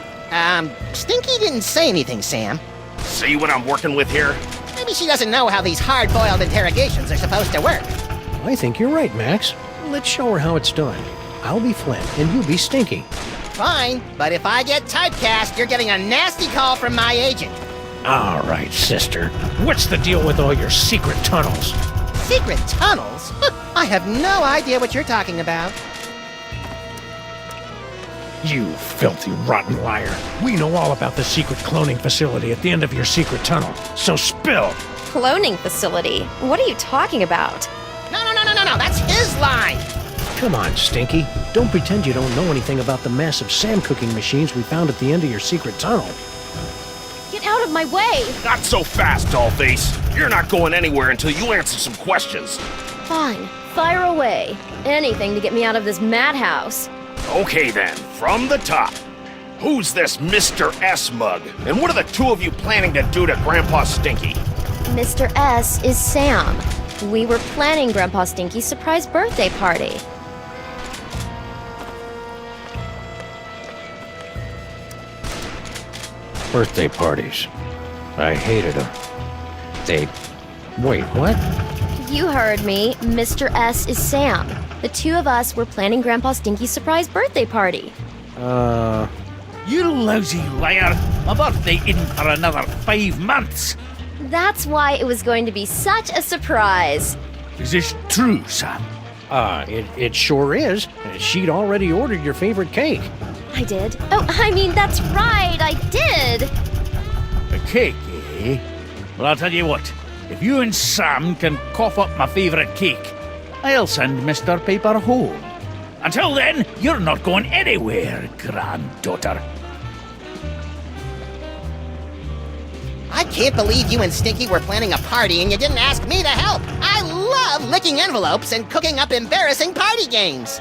Stinky didn't say anything, Sam. See what I'm working with here? Maybe she doesn't know how these hard-boiled interrogations are supposed to work. I think you're right, Max. Let's show her how it's done. I'll be Flint, and you be Stinky. Fine, but if I get typecast, you're getting a nasty call from my agent. All right, sister. What's the deal with all your secret tunnels? Secret tunnels? I have no idea what you're talking about. You filthy, rotten liar. We know all about the secret cloning facility at the end of your secret tunnel, so spill! Cloning facility? What are you talking about? No, that's his line! Come on, Stinky. Don't pretend you don't know anything about the massive Sam cooking machines we found at the end of your secret tunnel. Get out of my way! Not so fast, Dollface. You're not going anywhere until you answer some questions. Fine, fire away. Anything to get me out of this madhouse. Okay then, from the top. Who's this Mr. S mug? And what are the two of you planning to do to Grandpa Stinky? Mr. S is Sam. We were planning Grandpa Stinky's surprise birthday party. Birthday parties. I hated them. Wait, what? You heard me. Mr. S is Sam. The two of us were planning Grandpa Stinky's surprise birthday party. You lousy liar! My birthday isn't for another 5 months! That's why it was going to be such a surprise. Is this true, Sam? It sure is. She'd already ordered your favorite cake. I did. Oh, I mean, that's right, I did! A cake, eh? Well, I'll tell you what. If you and Sam can cough up my favorite cake, I'll send Mr. Paper home. Until then, you're not going anywhere, granddaughter. I can't believe you and Stinky were planning a party and you didn't ask me to help. I love licking envelopes and cooking up embarrassing party games.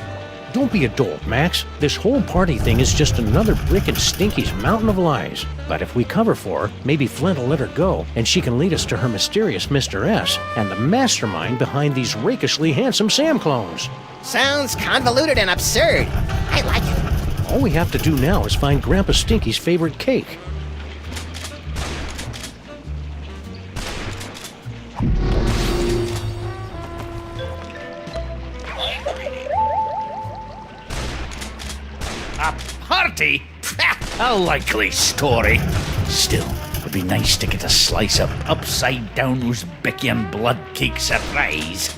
Don't be a dolt, Max. This whole party thing is just another brick in Stinky's mountain of lies. But if we cover for her, maybe Flint will let her go, and she can lead us to her mysterious Mr. S and the mastermind behind these rakishly handsome Sam clones. Sounds convoluted and absurd. I like it. All we have to do now is find Grandpa Stinky's favorite cake. A party? A likely story. Still, it'd be nice to get a slice of upside-down Uzbekian blood cake surprise.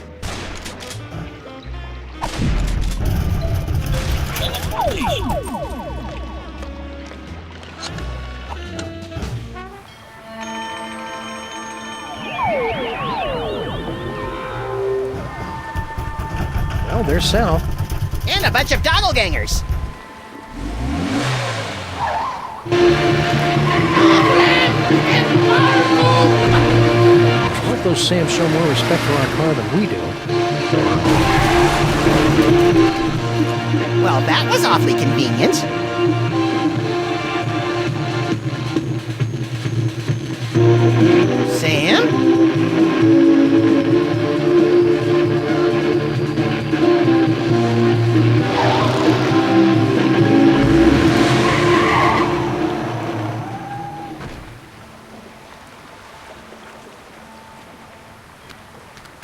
Well, there's Sal. And a bunch of doppelgangers. Let those Sams show more respect for our car than we do. Well, that was awfully convenient. Sam?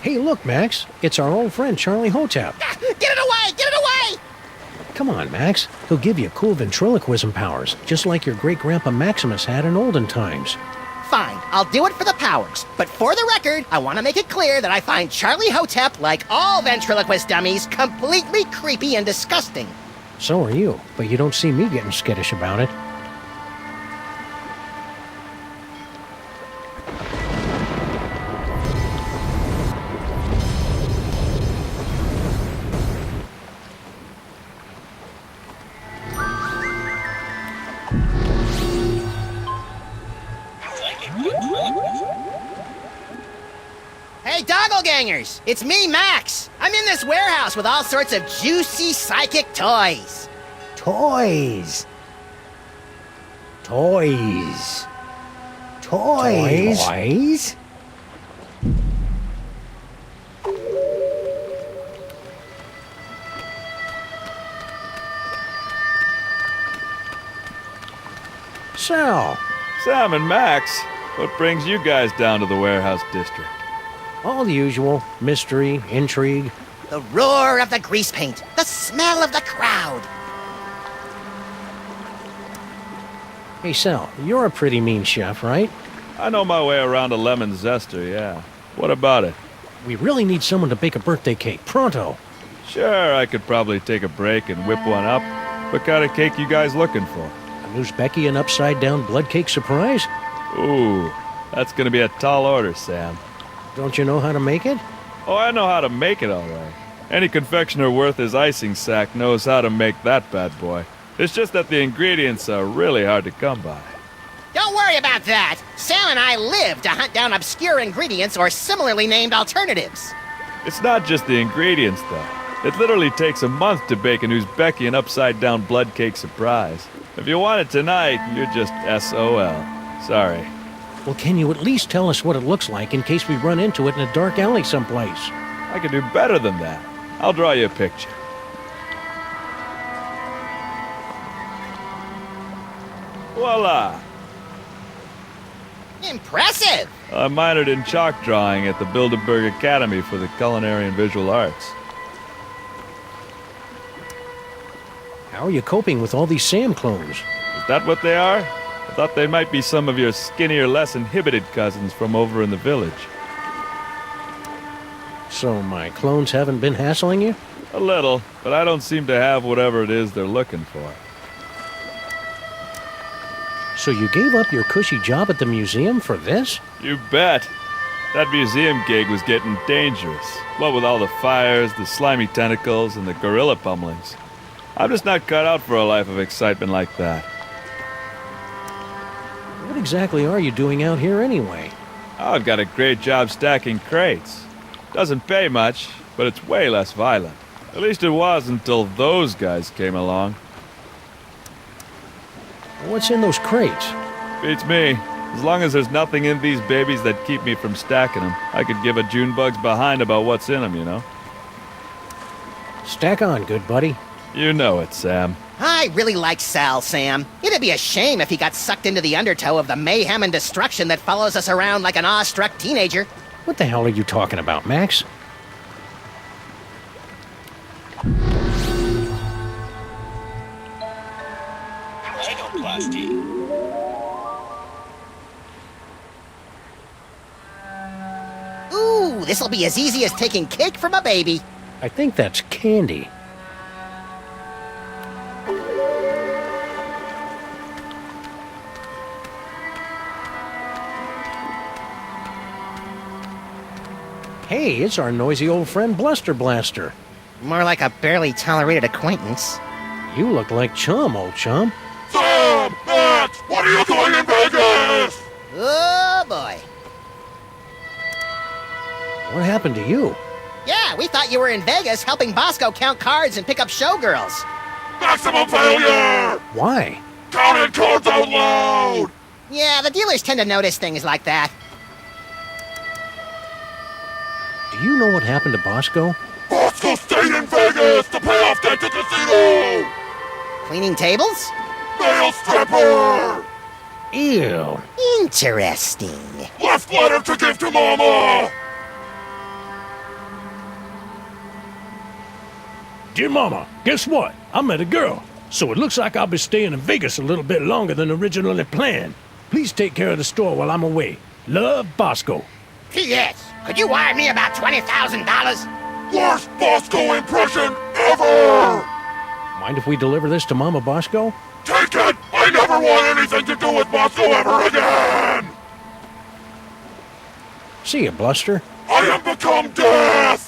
Hey, look, Max. It's our old friend Charlie Hotep. Get it away! Get it away! Come on, Max. He'll give you cool ventriloquism powers, just like your great-grandpa Maximus had in olden times. Fine, I'll do it for the powers. But for the record, I want to make it clear that I find Charlie Hotep, like all ventriloquist dummies, completely creepy and disgusting. So are you, but you don't see me getting skittish about it. Hey, doppelgangers! It's me, Max! I'm in this warehouse with all sorts of juicy psychic toys. Toys. Toys. Toys. Toys? Sal. Sam and Max, what brings you guys down to the warehouse district? All the usual. Mystery, intrigue. The roar of the grease paint. The smell of the crowd. Hey, Sal, you're a pretty mean chef, right? I know my way around a lemon zester, yeah. What about it? We really need someone to bake a birthday cake, pronto. Sure, I could probably take a break and whip one up. What kind of cake you guys looking for? An Uzbekian upside-down blood cake surprise? Ooh, that's gonna be a tall order, Sam. Don't you know how to make it? Oh, I know how to make it all right. Any confectioner worth his icing sack knows how to make that bad boy. It's just that the ingredients are really hard to come by. Don't worry about that. Sam and I live to hunt down obscure ingredients or similarly named alternatives. It's not just the ingredients, though. It literally takes a month to bake an Uzbekian upside-down blood cake surprise. If you want it tonight, you're just SOL. Sorry. Well, can you at least tell us what it looks like in case we run into it in a dark alley someplace? I can do better than that. I'll draw you a picture. Voila! Impressive! I minored in chalk drawing at the Bilderberg Academy for the Culinary and Visual Arts. How are you coping with all these Sam clones? Is that what they are? I thought they might be some of your skinnier, less inhibited cousins from over in the village. So my clones haven't been hassling you? A little, but I don't seem to have whatever it is they're looking for. So you gave up your cushy job at the museum for this? You bet. That museum gig was getting dangerous. What with all the fires, the slimy tentacles, and the gorilla pummelings. I'm just not cut out for a life of excitement like that. What exactly are you doing out here anyway? Oh, I've got a great job stacking crates. Doesn't pay much, but it's way less violent. At least it was until those guys came along. What's in those crates? Beats me. As long as there's nothing in these babies that keep me from stacking them, I could give a Junebug's behind about what's in them, you know? Stack on, good buddy. You know it, Sam. I really like Sal, Sam. It'd be a shame if he got sucked into the undertow of the mayhem and destruction that follows us around like an awestruck teenager. What the hell are you talking about, Max? Ooh, this'll be as easy as taking cake from a baby. I think that's candy. Hey, it's our noisy old friend Bluster Blaster. More like a barely tolerated acquaintance. You look like Chum, old chum. Sam! Max! What are you doing in Vegas? Oh, boy. What happened to you? Yeah, we thought you were in Vegas helping Bosco count cards and pick up showgirls. Maximum failure! Why? Counting cards out loud! Yeah, the dealers tend to notice things like that. Do you know what happened to Bosco? Bosco stayed in Vegas to pay off debt to casino! Cleaning tables? Male stripper! Ew. Interesting. Left letter to give to Mama! Dear Mama, guess what? I met a girl, so it looks like I'll be staying in Vegas a little bit longer than originally planned. Please take care of the store while I'm away. Love, Bosco. P.S. Could you wire me about $20,000? Worst Bosco impression ever! Mind if we deliver this to Mama Bosco? Take it! I never want anything to do with Bosco ever again! See ya, Bluster. I have become death!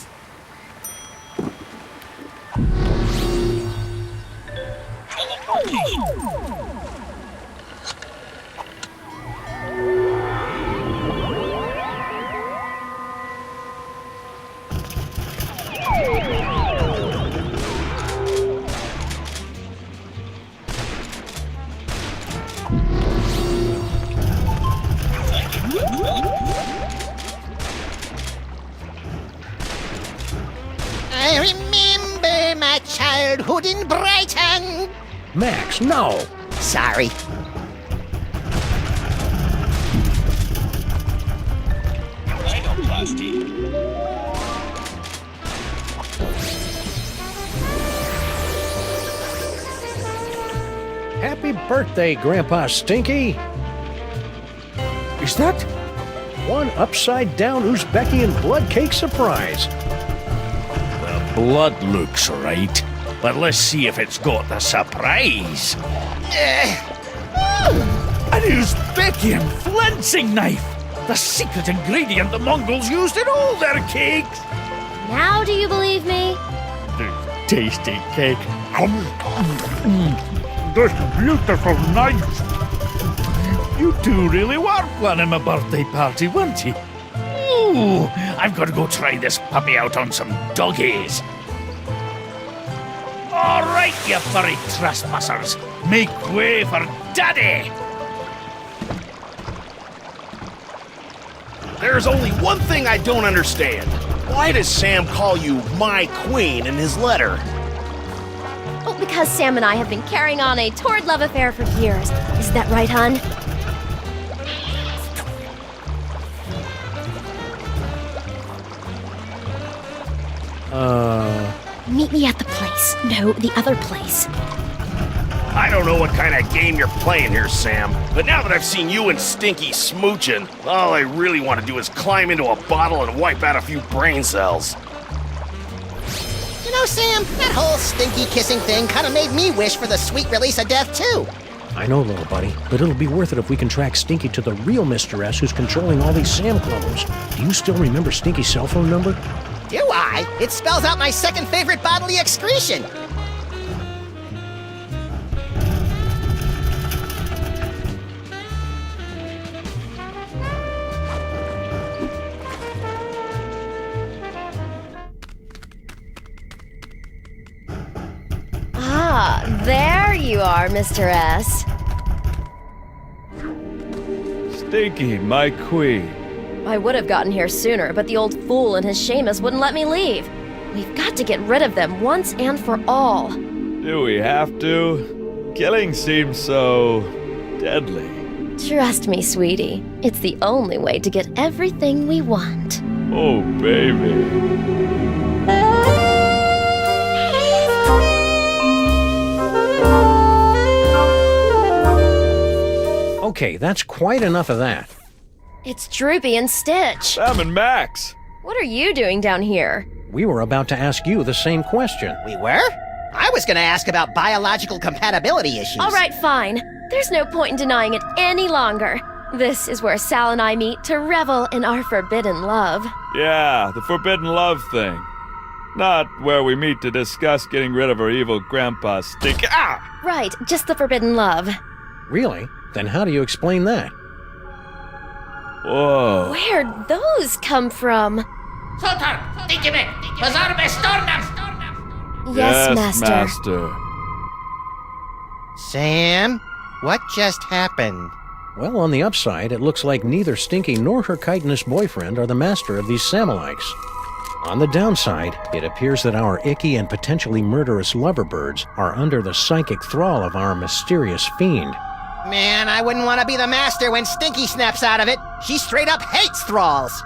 I remember my childhood in Brighton. Max, no! Sorry. Happy birthday, Grandpa Stinky! Is that? One upside-down Uzbekian blood cake surprise. The blood looks right, but let's see if it's got the surprise. An Uzbekian flensing knife! The secret ingredient the Mongols used in all their cakes! Now do you believe me? Tasty cake. This beautiful knife! You two really were planning my birthday party, weren't you? Ooh, I've got to go try this puppy out on some doggies. All right, you furry trespassers. Make way for Daddy! There's only one thing I don't understand. Why does Sam call you my queen in his letter? Oh, because Sam and I have been carrying on a torrid love affair for years. Isn't that right, hon? Meet me at the place. No, the other place. I don't know what kind of game you're playing here, Sam, but now that I've seen you and Stinky smooching, all I really want to do is climb into a bottle and wipe out a few brain cells. You know, Sam, that whole stinky kissing thing kind of made me wish for the sweet release of death, too. I know, little buddy, but it'll be worth it if we can track Stinky to the real Mr. S who's controlling all these Sam clones. Do you still remember Stinky's cell phone number? Do I? It spells out my second favorite bodily excretion. Ah, there you are, Mr. S. Stinky, my queen. I would have gotten here sooner, but the old fool and his Seamus wouldn't let me leave. We've got to get rid of them once and for all. Do we have to? Killing seems so deadly. Trust me, sweetie. It's the only way to get everything we want. Oh, baby. Okay, that's quite enough of that. It's Droopy and Stitch. Sam and Max. What are you doing down here? We were about to ask you the same question. We were? I was gonna ask about biological compatibility issues. All right, fine. There's no point in denying it any longer. This is where Sal and I meet to revel in our forbidden love. Yeah, the forbidden love thing. Not where we meet to discuss getting rid of our evil grandpa Stinky. Ah! Right, just the forbidden love. Really? Then how do you explain that? Whoa. Where'd those come from? Yes, Master. Sam, what just happened? Well, on the upside, it looks like neither Stinky nor her chitinous boyfriend are the master of these Samalikes. On the downside, it appears that our icky and potentially murderous loverbirds are under the psychic thrall of our mysterious fiend. Man, I wouldn't want to be the master when Stinky snaps out of it. She straight up hates thralls.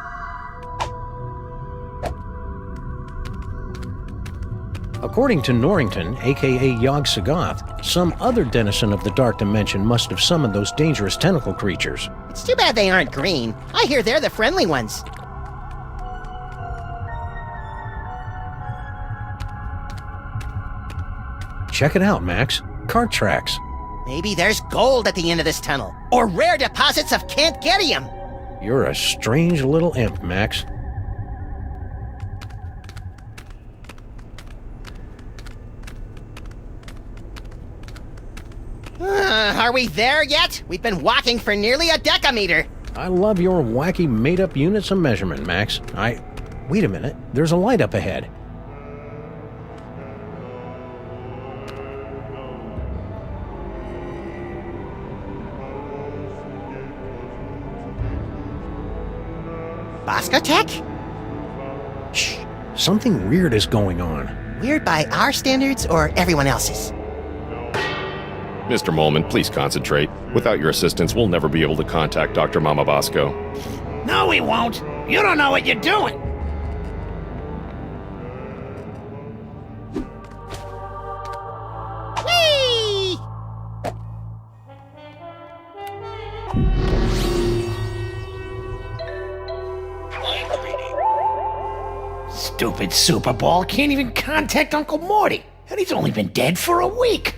According to Norrington, aka Yog Sagoth, some other denizen of the Dark Dimension must have summoned those dangerous tentacle creatures. It's too bad they aren't green. I hear they're the friendly ones. Check it out, Max. Cart tracks. Maybe there's gold at the end of this tunnel, or rare deposits of Cantgetium. You're a strange little imp, Max. Are we there yet? We've been walking for nearly a decameter. I love your wacky made-up units of measurement, Max. Wait a minute. There's a light up ahead. Boscotech? Shh. Something weird is going on. Weird by our standards or everyone else's? Mr. Molman, please concentrate. Without your assistance, we'll never be able to contact Dr. Mama Bosco. No, we won't. You don't know what you're doing. Whee! Stupid Super Ball can't even contact Uncle Morty, and he's only been dead for a week.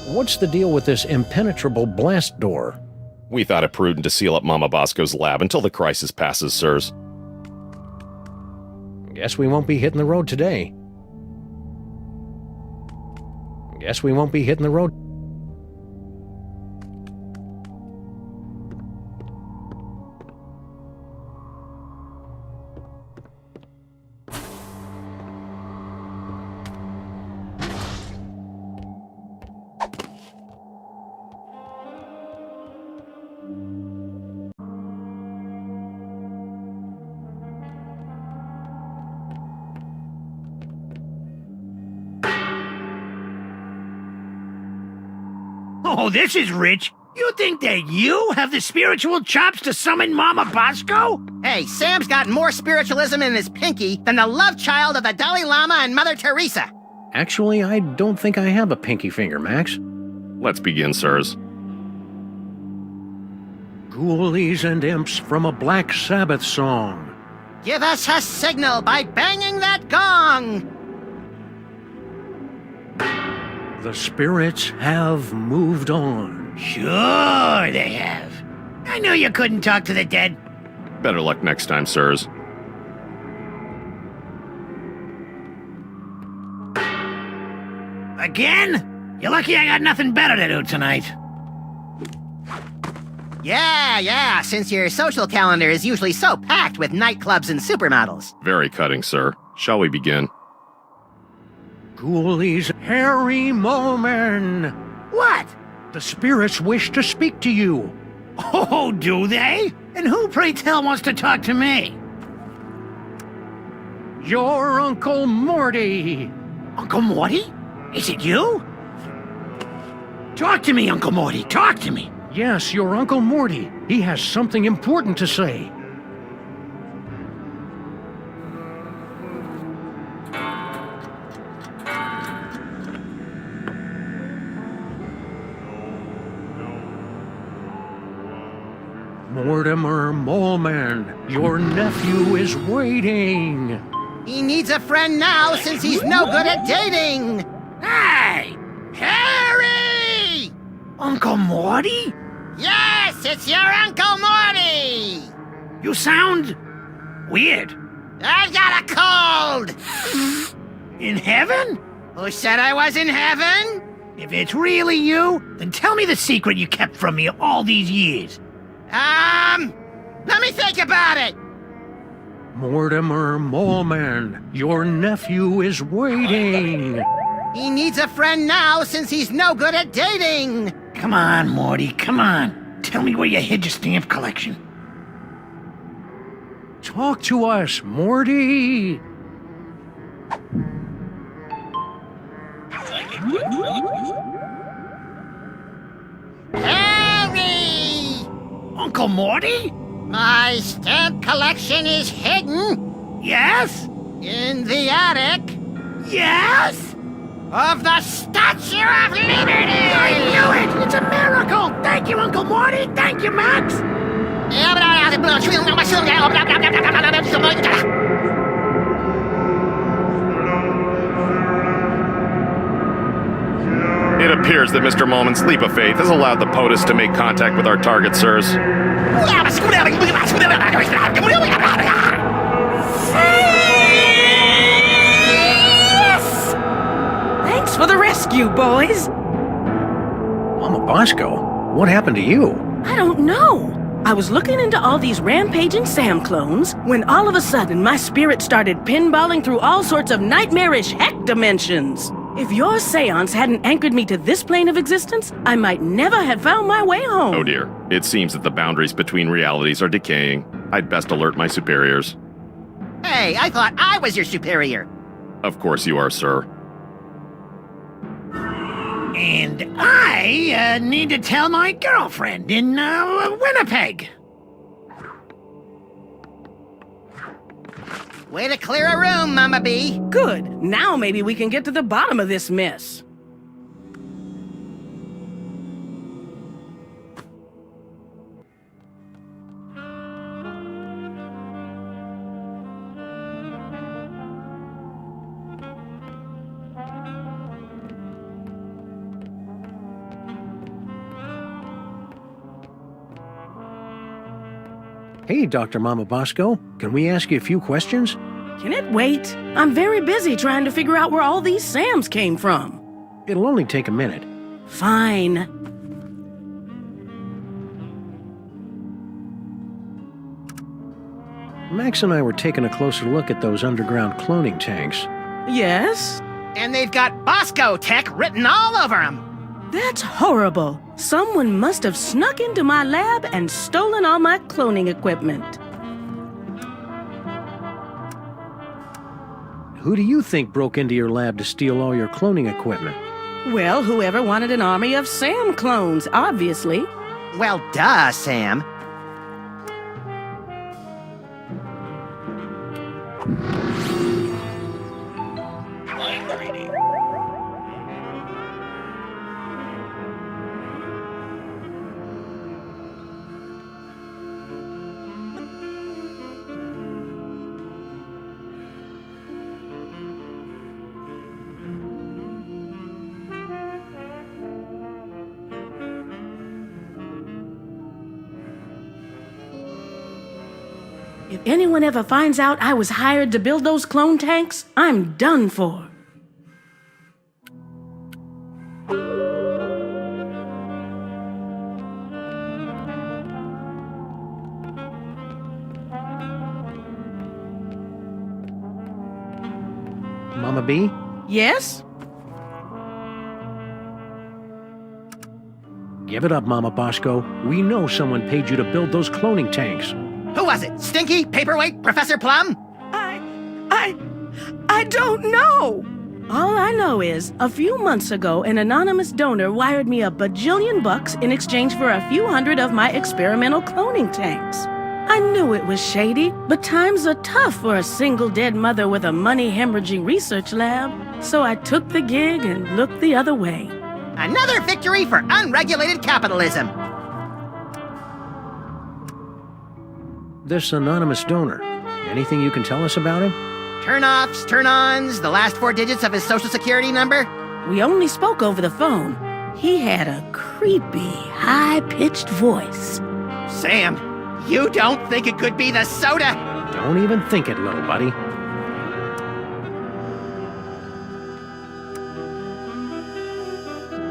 What's the deal with this impenetrable blast door? We thought it prudent to seal up Mama Bosco's lab until the crisis passes, sirs. Guess we won't be hitting the road today. Guess we won't be hitting the road. Oh, this is rich. You think that you have the spiritual chops to summon Mama Bosco? Hey, Sam's got more spiritualism in his pinky than the love child of the Dalai Lama and Mother Teresa. Actually, I don't think I have a pinky finger, Max. Let's begin, sirs. Ghoulies and imps from a Black Sabbath song. Give us a signal by banging that gong! The spirits have moved on. Sure they have. I knew you couldn't talk to the dead. Better luck next time, sirs. Again? You're lucky I got nothing better to do tonight. Yeah, since your social calendar is usually so packed with nightclubs and supermodels. Very cutting, sir. Shall we begin? Ghoulies, hairy Moleman. What? The spirits wish to speak to you. Oh, do they? And who, pray tell, wants to talk to me? Your Uncle Morty. Uncle Morty? Is it you? Talk to me, Uncle Morty. Talk to me. Yes, your Uncle Morty. He has something important to say. Mortimer Moleman, your nephew is waiting. He needs a friend now since he's no good at dating. Hey! Harry! Uncle Morty? Yes, it's your Uncle Morty! You sound weird. I've got a cold! In heaven? Who said I was in heaven? If it's really you, then tell me the secret you kept from me all these years. Let me think about it. Mortimer Moleman, your nephew is waiting. He needs a friend now since he's no good at dating. Come on, Morty, come on. Tell me where you hid your stamp collection. Talk to us, Morty. Harry! Uncle Morty? My stamp collection is hidden. Yes? In the attic. Yes? Of the Statue of Liberty! I knew it! It's a miracle! Thank you, Uncle Morty! Thank you, Max! It appears that Mr. Moleman's leap of faith has allowed the POTUS to make contact with our target, sirs. Thanks for the rescue, boys. Mama Bosco, what happened to you? I don't know. I was looking into all these rampaging Sam clones when all of a sudden my spirit started pinballing through all sorts of nightmarish heck dimensions. If your seance hadn't anchored me to this plane of existence, I might never have found my way home. Oh dear. It seems that the boundaries between realities are decaying. I'd best alert my superiors. Hey, I thought I was your superior. Of course you are, sir. And I need to tell my girlfriend in Winnipeg. Way to clear a room, Mama B. Good. Now maybe we can get to the bottom of this mess. Hey, Dr. Mama Bosco, can we ask you a few questions? Can it wait? I'm very busy trying to figure out where all these Sams came from. It'll only take a minute. Fine. Max and I were taking a closer look at those underground cloning tanks. Yes? And they've got Bosco Tech written all over them. That's horrible. Someone must have snuck into my lab and stolen all my cloning equipment. Who do you think broke into your lab to steal all your cloning equipment? Well, whoever wanted an army of Sam clones, obviously. Well, duh, Sam. If anyone ever finds out I was hired to build those clone tanks, I'm done for. Mama B? Yes? Give it up, Mama Bosco. We know someone paid you to build those cloning tanks. Who was it? Stinky? Paperweight? Professor Plum? I don't know. All I know is, a few months ago, an anonymous donor wired me $1 bajillion in exchange for a few hundred of my experimental cloning tanks. I knew it was shady, but times are tough for a single dead mother with a money-hemorrhaging research lab. So I took the gig and looked the other way. Another victory for unregulated capitalism. This anonymous donor, anything you can tell us about him? Turn-offs, turn-ons, the last 4 digits of his social security number? We only spoke over the phone. He had a creepy, high-pitched voice. Sam, you don't think it could be the soda? Don't even think it, little buddy.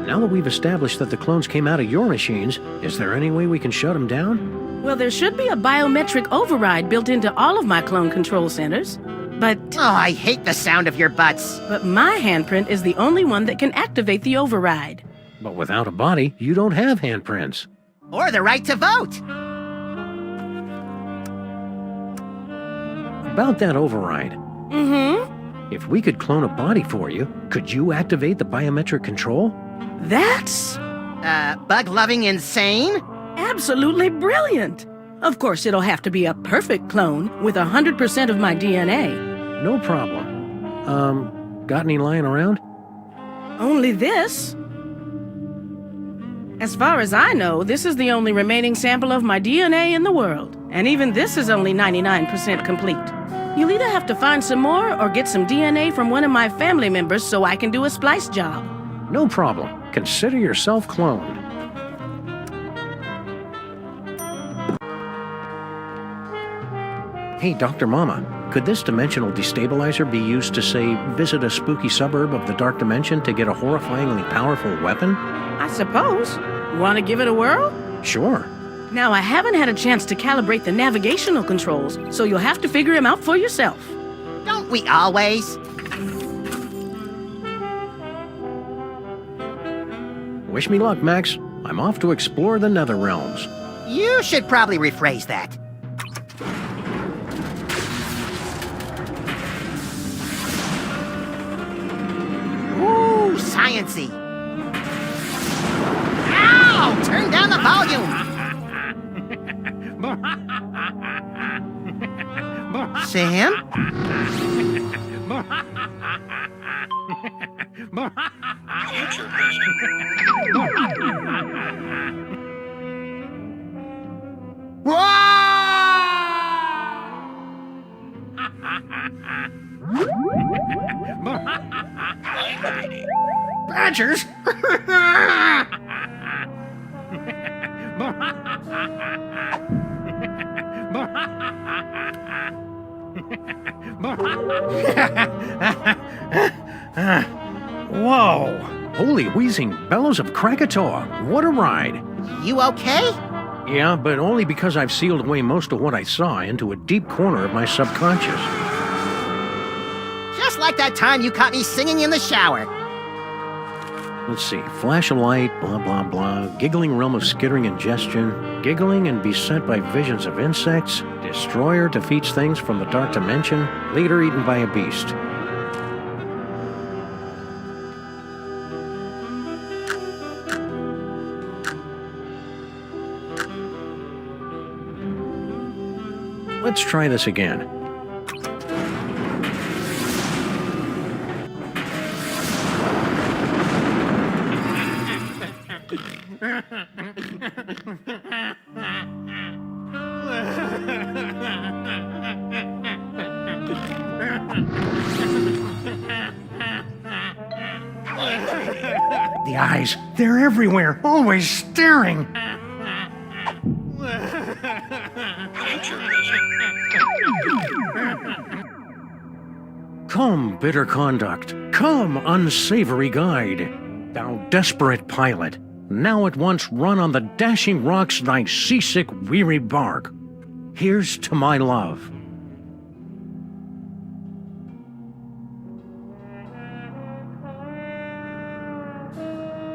Now that we've established that the clones came out of your machines, is there any way we can shut them down? Well, there should be a biometric override built into all of my clone control centers. But... Oh, I hate the sound of your butts. But my handprint is the only one that can activate the override. But without a body, you don't have handprints. Or the right to vote. About that override. Mm-hmm. If we could clone a body for you, could you activate the biometric control? That's... bug-loving insane? Absolutely brilliant. Of course, it'll have to be a perfect clone with 100% of my DNA. No problem. Got any lying around? Only this. As far as I know, this is the only remaining sample of my DNA in the world. And even this is only 99% complete. You'll either have to find some more or get some DNA from one of my family members so I can do a splice job. No problem. Consider yourself cloned. Hey, Dr. Mama, could this dimensional destabilizer be used to, say, visit a spooky suburb of the Dark Dimension to get a horrifyingly powerful weapon? I suppose. Want to give it a whirl? Sure. Now, I haven't had a chance to calibrate the navigational controls, so you'll have to figure him out for yourself. Don't we always? Wish me luck, Max. I'm off to explore the Nether Realms. You should probably rephrase that. Ooh, science-y. Ow! Turn down the volume! Sam? Badgers? Whoa! Holy wheezing bellows of Krakatoa! What a ride! You okay? Yeah, but only because I've sealed away most of what I saw into a deep corner of my subconscious. Just like that time you caught me singing in the shower. Let's see, flash of light, blah blah blah, giggling realm of skittering ingestion, giggling and beset by visions of insects, destroyer defeats things from the dark dimension, leader eaten by a beast. Let's try this again. The eyes, they're everywhere, always staring. Come, bitter conduct. Come, unsavory guide. Thou desperate pilot, now at once run on the dashing rocks thy seasick, weary bark. Here's to my love.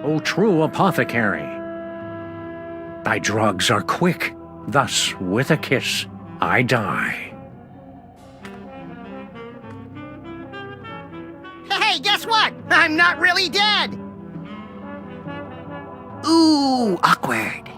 O true apothecary, thy drugs are quick, thus with a kiss I die. Hey, guess what? I'm not really dead! Ooh, awkward.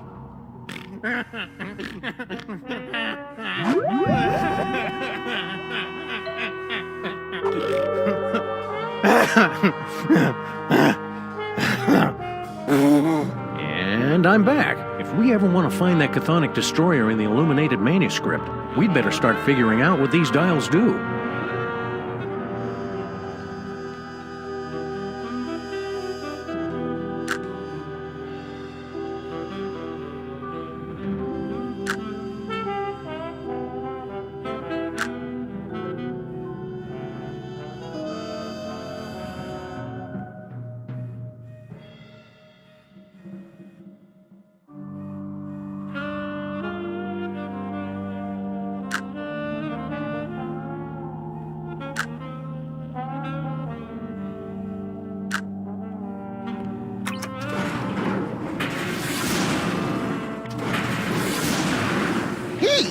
And I'm back. If we ever want to find that chthonic destroyer in the illuminated manuscript, we'd better start figuring out what these dials do.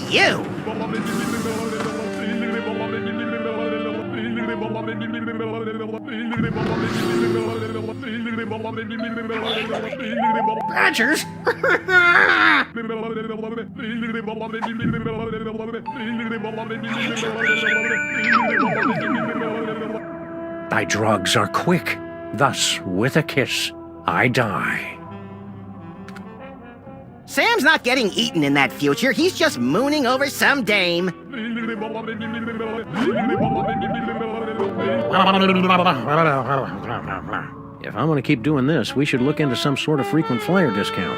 You! Badgers? Thy drugs are quick, thus with a kiss I die. Sam's not getting eaten in that future. He's just mooning over some dame. If I'm going to keep doing this, we should look into some sort of frequent flyer discount.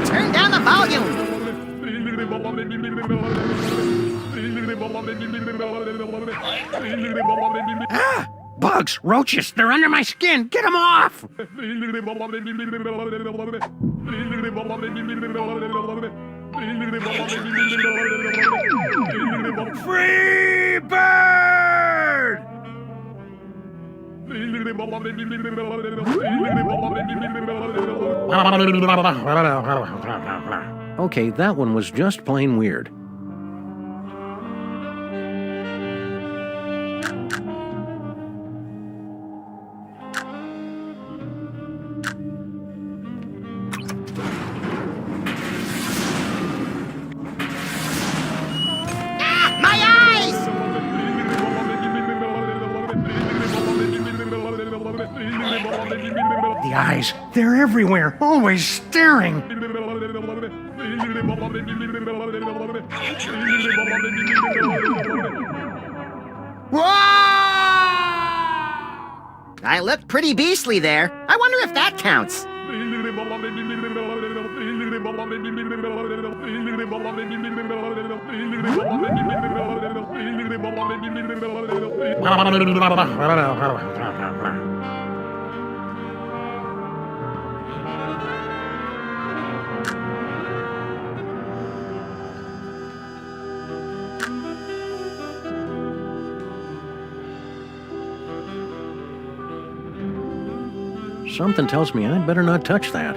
Turn down the volume! Ah! Bugs! Roaches! They're under my skin! Get them off! Free bird! Okay, that one was just plain weird. The eyes, they're everywhere, always staring. I looked pretty beastly there. I wonder if that counts. Something tells me I'd better not touch that.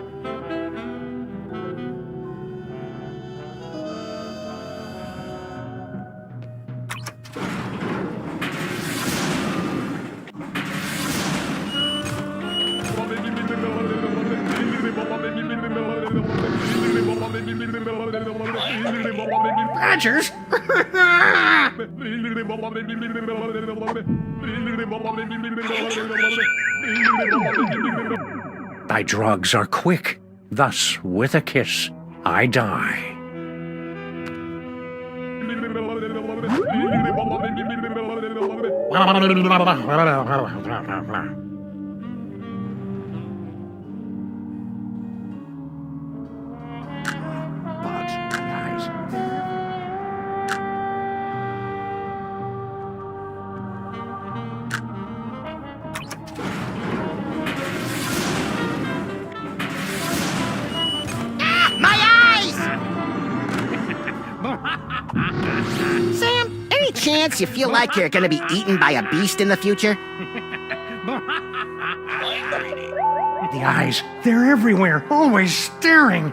Badgers? Thy drugs are quick, thus with a kiss I die. Sam, any chance you feel like you're gonna be eaten by a beast in the future? The eyes, they're everywhere, always staring.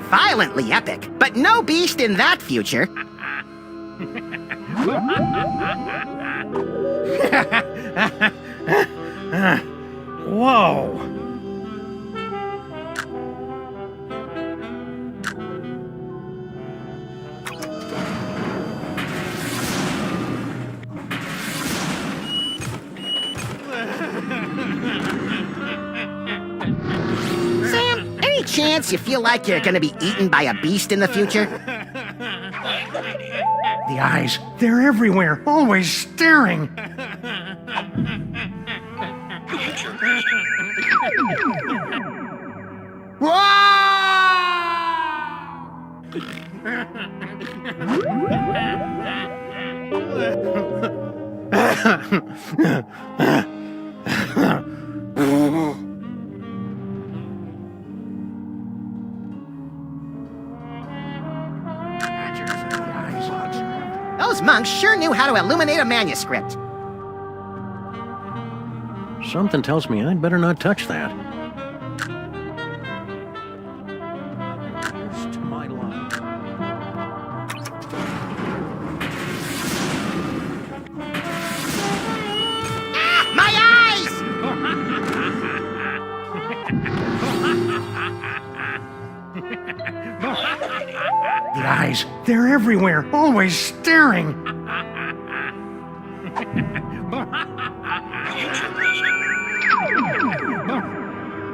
Violently epic, but no beast in that future. Whoa! Sam, any chance you feel like you're gonna be eaten by a beast in the future? The eyes, they're everywhere, always staring. Those monks sure knew how to illuminate a manuscript. Something tells me I'd better not touch that. Here's to my luck. My eyes! The eyes, they're everywhere, always staring.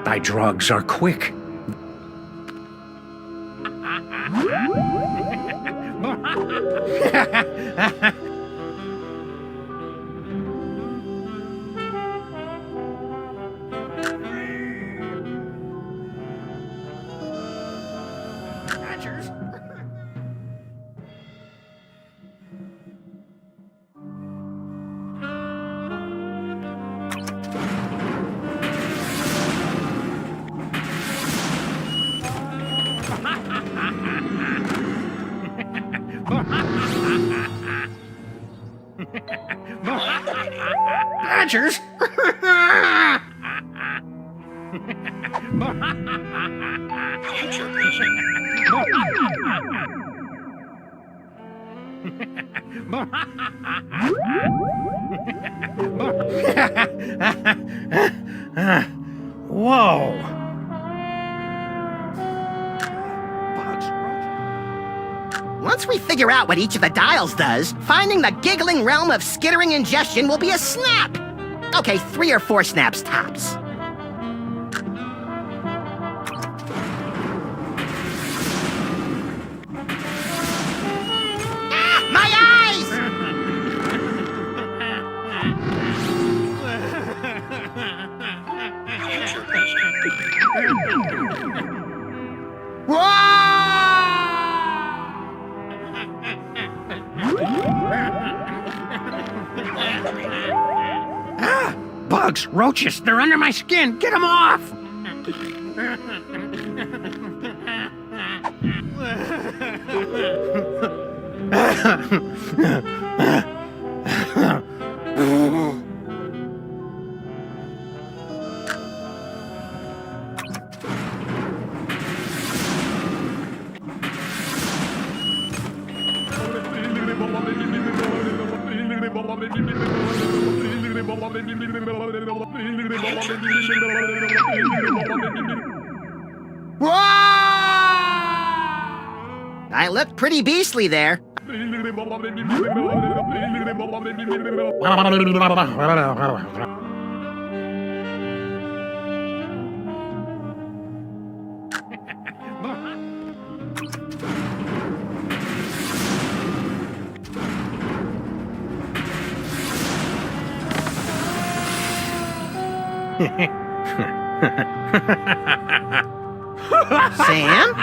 Thy drugs are quick. Badgers? Whoa! Once we figure out what each of the dials does, finding the giggling realm of skittering ingestion will be a snap! Okay, 3 or 4 snaps tops. My eyes! Bugs, roaches, they're under my skin. Get them off! I looked pretty beastly there. Sam?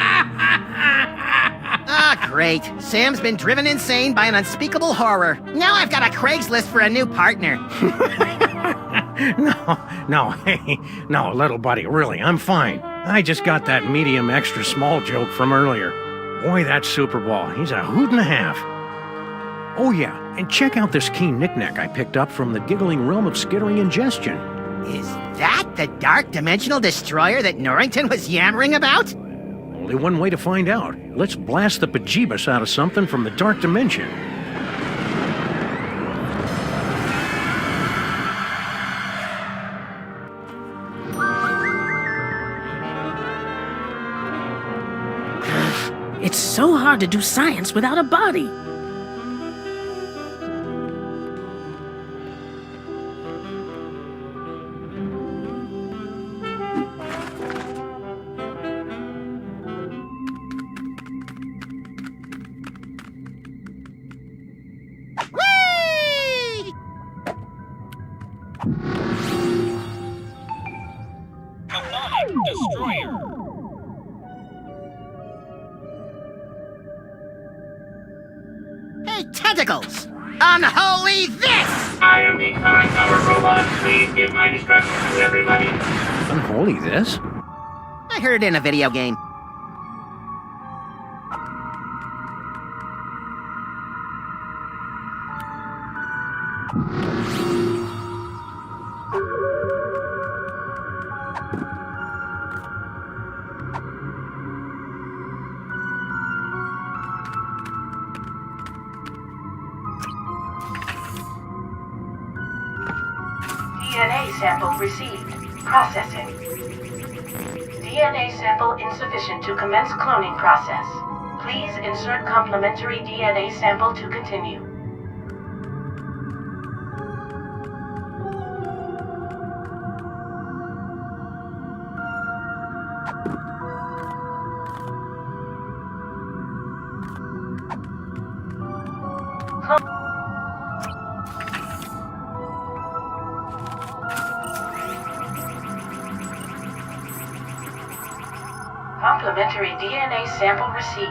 Ah, great. Sam's been driven insane by an unspeakable horror. Now I've got a Craigslist for a new partner. No, little buddy, really, I'm fine. I just got that medium extra small joke from earlier. Boy, that Super Ball, he's a hoot and a half. Oh yeah, and check out this keen knick-knack I picked up from the giggling realm of skittering ingestion. Is that the dark dimensional destroyer that Norrington was yammering about? Only one way to find out. Let's blast the bejeebus out of something from the dark dimension. It's so hard to do science without a body. Hey, tentacles! Unholy this! I am the Undercover robot. Please give my instructions to everybody. Unholy this? I heard it in a video game. DNA sample received. Processing. DNA sample insufficient to commence cloning process. Please insert complementary DNA sample to continue. Complementary DNA sample received.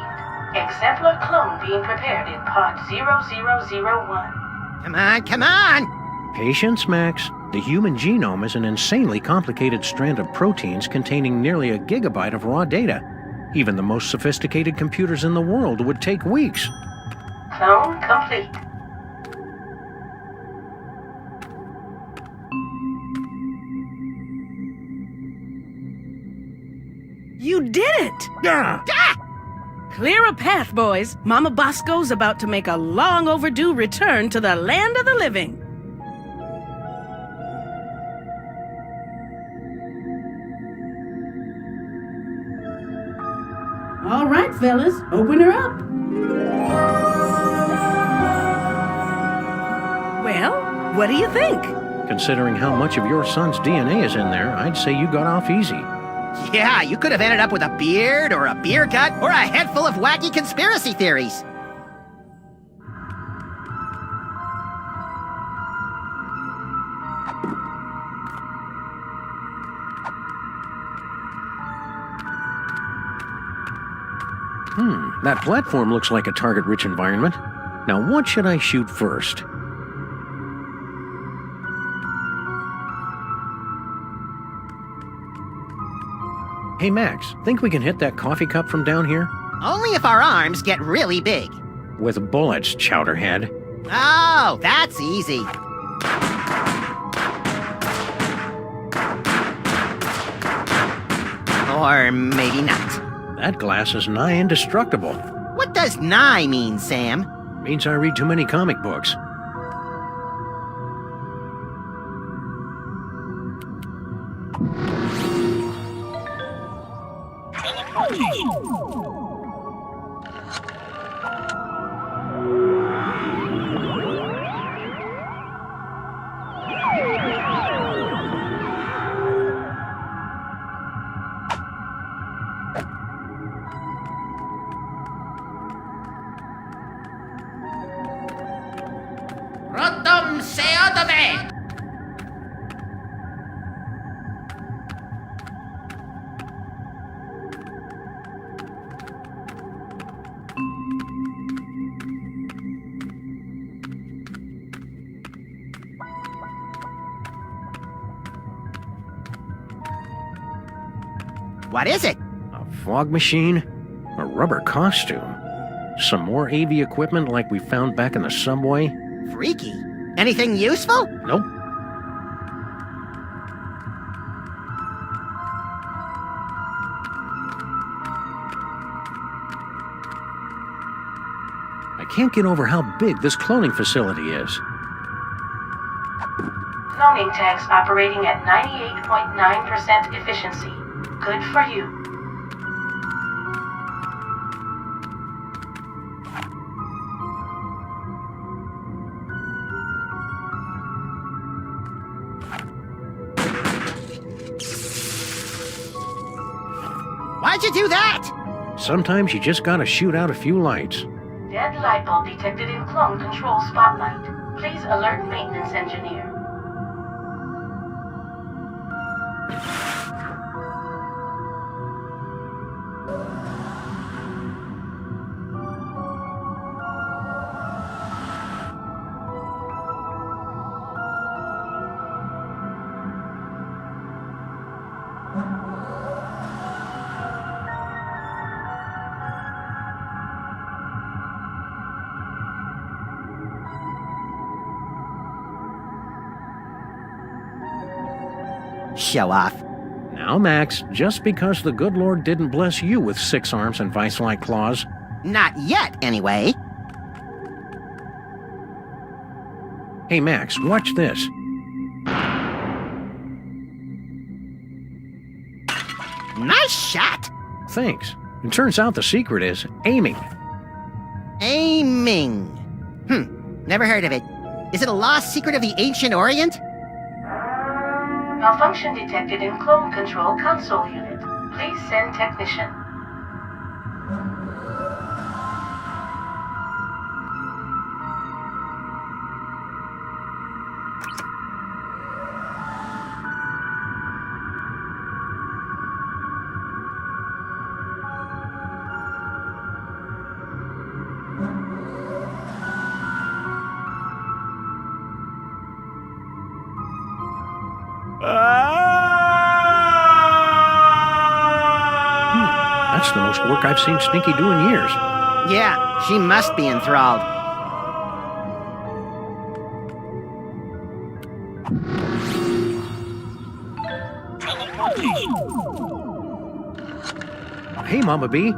Exemplar clone being prepared in pod 0001. Come on, come on! Patience, Max. The human genome is an insanely complicated strand of proteins containing nearly a gigabyte of raw data. Even the most sophisticated computers in the world would take weeks. Clone complete. You did it! Yeah. Clear a path, boys. Mama Bosco's about to make a long overdue return to the land of the living. All right, fellas, open her up. Well, what do you think? Considering how much of your son's DNA is in there, I'd say you got off easy. Yeah, you could have ended up with a beard, or a beer gut, or a head full of wacky conspiracy theories. That platform looks like a target-rich environment. Now, what should I shoot first? Hey, Max, think we can hit that coffee cup from down here? Only if our arms get really big. With bullets, Chowderhead. Oh, that's easy. Or maybe not. That glass is nigh indestructible. What does nigh mean, Sam? Means I read too many comic books. Rotom Seadove! What is it? A fog machine? A rubber costume? Some more AV equipment like we found back in the subway? Freaky. Anything useful? Nope. I can't get over how big this cloning facility is. Cloning tanks operating at 98.9% efficiency. Good for you. Why'd you do that? Sometimes you just gotta shoot out a few lights. Dead light bulb detected in clone control spotlight. Please alert maintenance engineer. Show off. Now, Max, just because the good Lord didn't bless you with 6 arms and vice-like claws. Not yet, anyway. Hey, Max, watch this. Nice shot! Thanks. It turns out the secret is aiming. Aiming. Never heard of it. Is it a lost secret of the ancient Orient? Malfunction detected in clone control console unit. Please send technician. That's the most work I've seen Stinky do in years. Yeah, she must be enthralled. Hey, Mama B.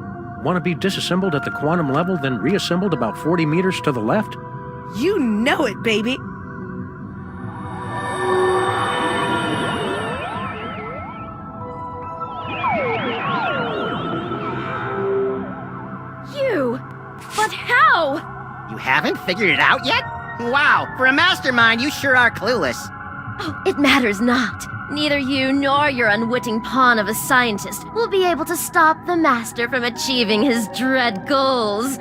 Want to be disassembled at the quantum level, then reassembled about 40 meters to the left? You know it, baby. But how? You haven't figured it out yet? Wow, for a mastermind, you sure are clueless. Oh, it matters not. Neither you nor your unwitting pawn of a scientist will be able to stop the master from achieving his dread goals.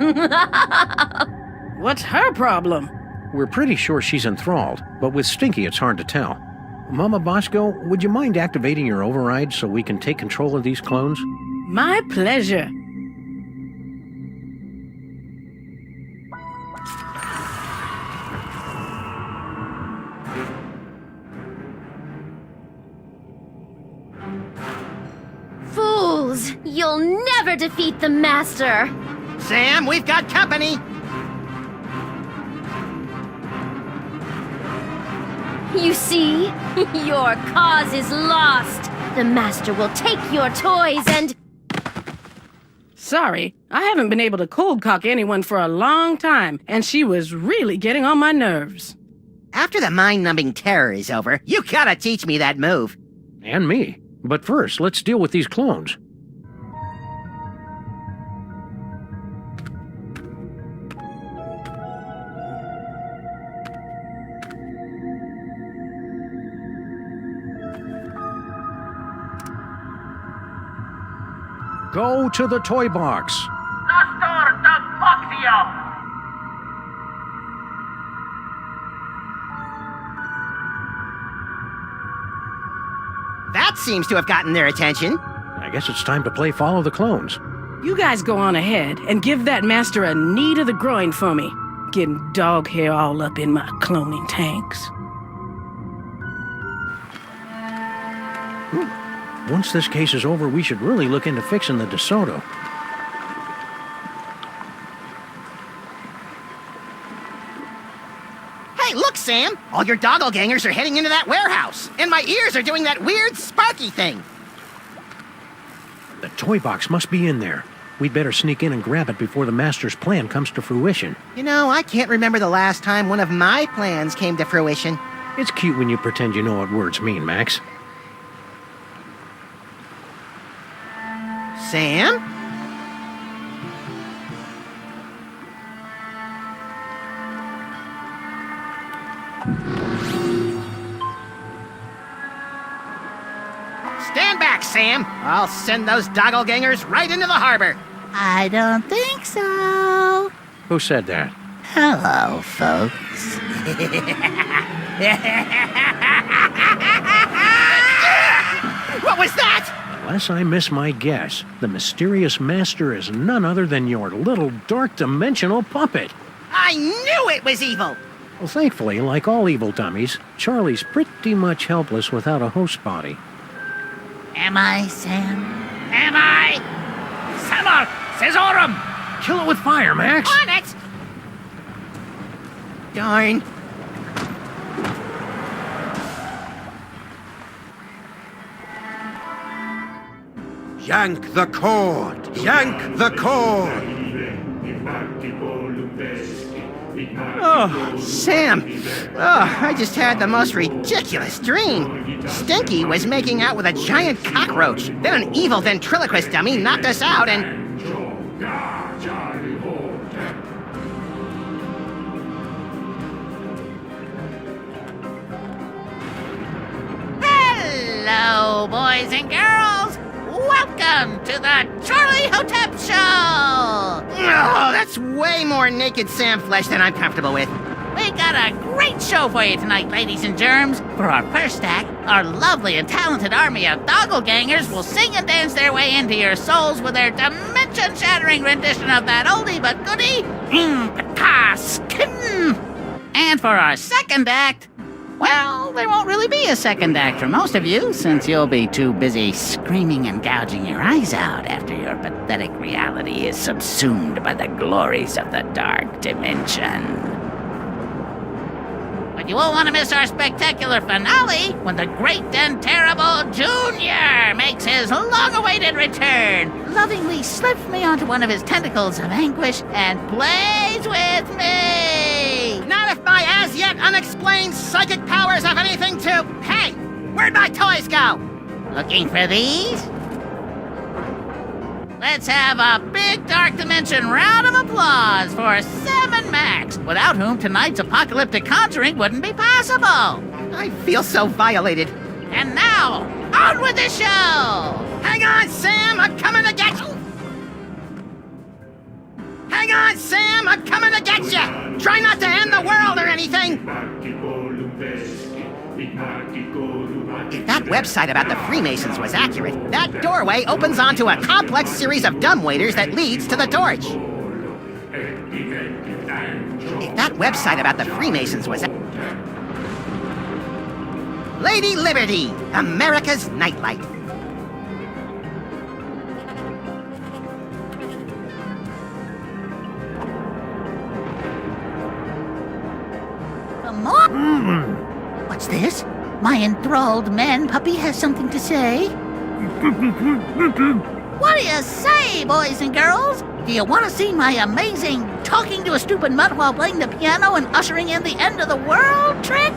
What's her problem? We're pretty sure she's enthralled, but with Stinky it's hard to tell. Mama Bosco, would you mind activating your override so we can take control of these clones? My pleasure. Fools! You'll never defeat the master! Sam, we've got company! You see? Your cause is lost! The master will take your toys and... Sorry, I haven't been able to cold cock anyone for a long time, and she was really getting on my nerves. After the mind-numbing terror is over, you gotta teach me that move. And me. But first, let's deal with these clones. Go to the Toybox. seems to have gotten their attention. I guess it's time to play Follow the Clones. You guys go on ahead and give that master a knee to the groin for me. Getting dog hair all up in my cloning tanks. Once this case is over, we should really look into fixing the DeSoto. Hey, look, Sam! All your doppelgangers are heading into that warehouse, and my ears are doing that weird sparky thing. The Toybox must be in there. We'd better sneak in and grab it before the Master's plan comes to fruition. You know, I can't remember the last time one of my plans came to fruition. It's cute when you pretend you know what words mean, Max. Sam? Stand back, Sam! I'll send those doppelgangers right into the harbor. I don't think so. Who said that? Hello, folks. What was that? Unless I miss my guess, the mysterious Master is none other than your little dark dimensional puppet. I knew it was evil! Well, thankfully, like all evil dummies, Charlie's pretty much helpless without a host body. Am I, Sam? Am I? Samar! Caesarum! Kill it with fire, Max! On it! Darn. Yank the cord! Yank the cord! Oh, Sam. Oh, I just had the most ridiculous dream. Stinky was making out with a giant cockroach. Then an evil ventriloquist dummy knocked us out and... Hello, boys and girls! Welcome to the Charlie Hotep Show! Oh, that's way more naked Sam flesh than I'm comfortable with. We got a great show for you tonight, ladies and germs. For our first act, our lovely and talented army of doppelgangers will sing and dance their way into your souls with their dimension-shattering rendition of that oldie but goodie, Skin. And for our second act, well, there won't really be a second act for most of you, since you'll be too busy screaming and gouging your eyes out after your pathetic reality is subsumed by the glories of the dark dimension. But you won't want to miss our spectacular finale when the great and terrible Junior makes his long-awaited return, lovingly slips me onto one of his tentacles of anguish and plays with me! Not if my as-yet unexplained psychic powers have anything to... Hey, where'd my toys go? Looking for these? Let's have a big Dark Dimension round of applause for Sam and Max, without whom tonight's apocalyptic conjuring wouldn't be possible. I feel so violated. And now, on with the show! Hang on, Sam, I'm coming to get you! Hang on, Sam, I'm coming to get you! Try not to end the world or anything! If that website about the Freemasons was accurate, that doorway opens onto a complex series of dumbwaiters that leads to the torch. If that website about the Freemasons was... Lady Liberty, America's nightlight. What's this? My enthralled man puppy has something to say. What do you say, boys and girls? Do you want to see my amazing talking to a stupid mutt while playing the piano and ushering in the end of the world trick?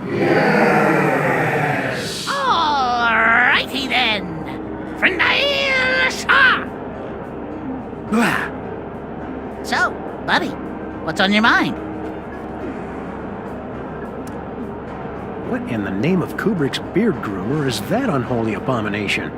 Yes! Alrighty then. So, buddy, what's on your mind? What in the name of Kubrick's beard groomer is that unholy abomination?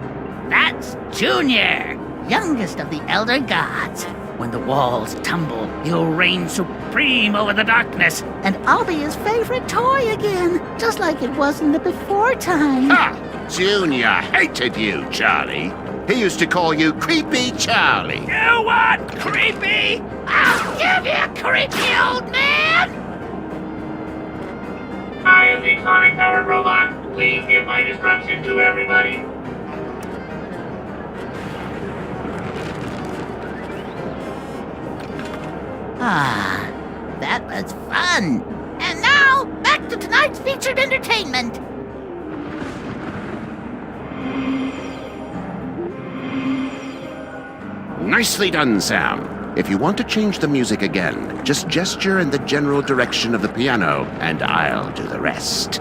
That's Junior, youngest of the Elder Gods. When the walls tumble, he'll reign supreme over the darkness, and I'll be his favorite toy again, just like it was in the before time. Junior hated you, Charlie. He used to call you Creepy Charlie. You want creepy? I'll give you creepy, old man! I am the sonic-powered robot. Please give my instruction to everybody. Ah, that was fun. And now, back to tonight's featured entertainment. Nicely done, Sam. If you want to change the music again, just gesture in the general direction of the piano, and I'll do the rest.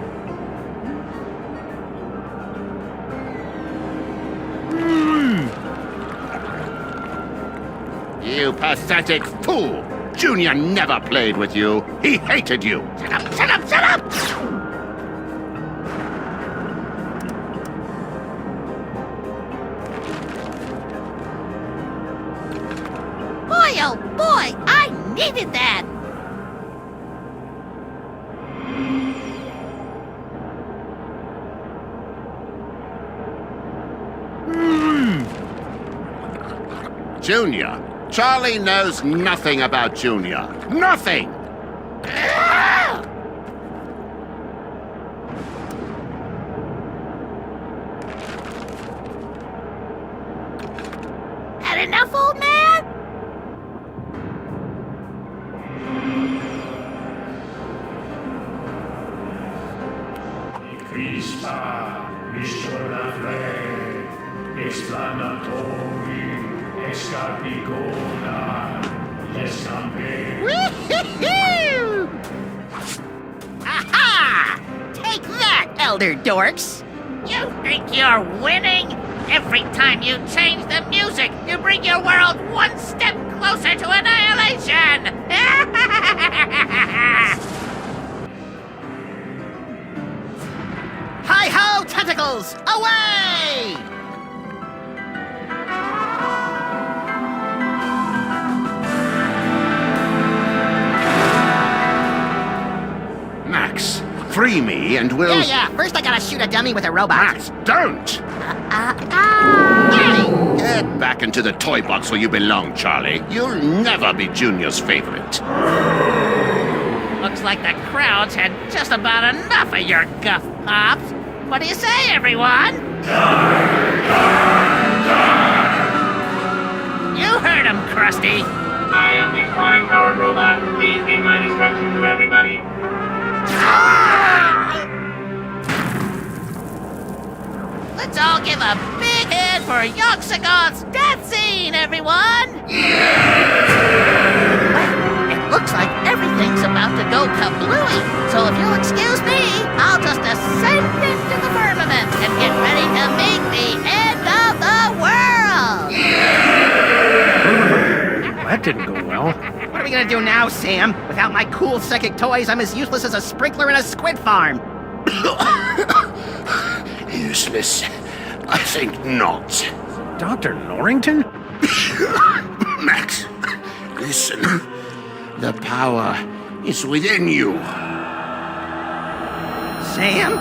You pathetic fool! Junior never played with you. He hated you. Shut up, shut up, shut up! Boy, oh boy, I needed that! Junior. Charlie knows nothing about Junior. Nothing! Had enough, old man? Woo-hoo-hoo! Aha! Take that, elder dorks! You think you're winning? Every time you change the music, you bring your world one step closer to annihilation! Hi-ho, tentacles! Away! Max, free me and we'll... Yeah. First I gotta shoot a dummy with a robot. Max, don't! Get back into the toy box where you belong, Charlie. You'll never be Junior's favorite. Looks like the crowd's had just about enough of your guff pops. What do you say, everyone? You heard him, Krusty. I am the sonic-powered robot. Please give my instruction to everybody. Let's all give a big hand for Yoxagon's death scene, everyone! Well, it looks like everything's about to go kablooey, so if you'll excuse me, I'll just ascend into the firmament and get ready to meet the end of the world! That didn't go well. What are we gonna do now, Sam? Without my cool psychic toys, I'm as useless as a sprinkler in a squid farm. Useless? I think not. Dr. Norrington? Max, listen. The power is within you. Sam?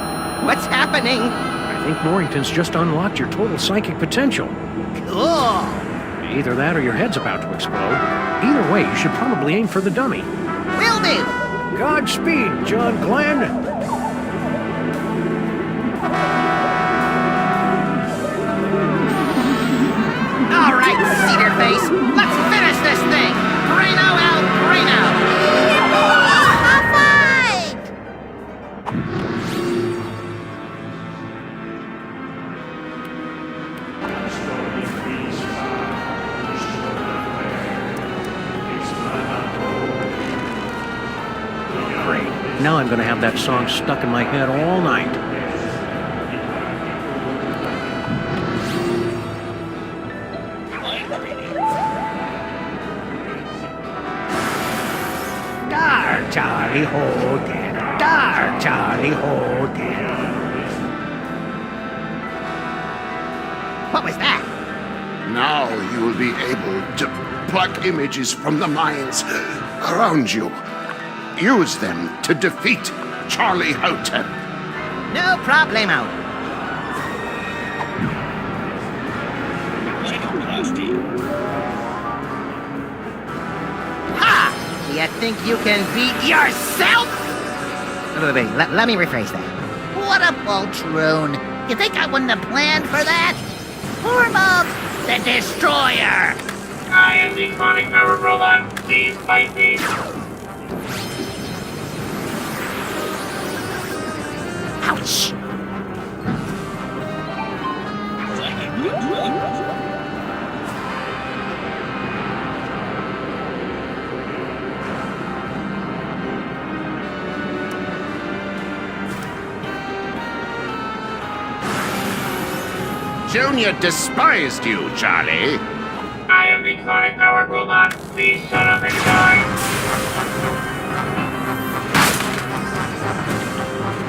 What's happening? I think Norrington's just unlocked your total psychic potential. Cool. Either that or your head's about to explode. Either way, you should probably aim for the dummy. Will do. Godspeed, John Glenn. All right, Cedarface, let's finish this thing. Brano el Brano. Great. Now I'm gonna have that song stuck in my head all night. Dar, Charlie, hold it. Dar, Charlie, hold it. What was that? Now you will be able to pluck images from the minds around you. Use them to defeat Charlie Houghton. No problemo. Rusty. Ha! You think you can beat yourself? Wait, let me rephrase that. What a poltroon. You think I wouldn't have planned for that? Form up the Destroyer! I am the chronic power robot. Please fight me. Ouch! Junior despised you, Charlie. I am the chronic power robot. Please shut up and die.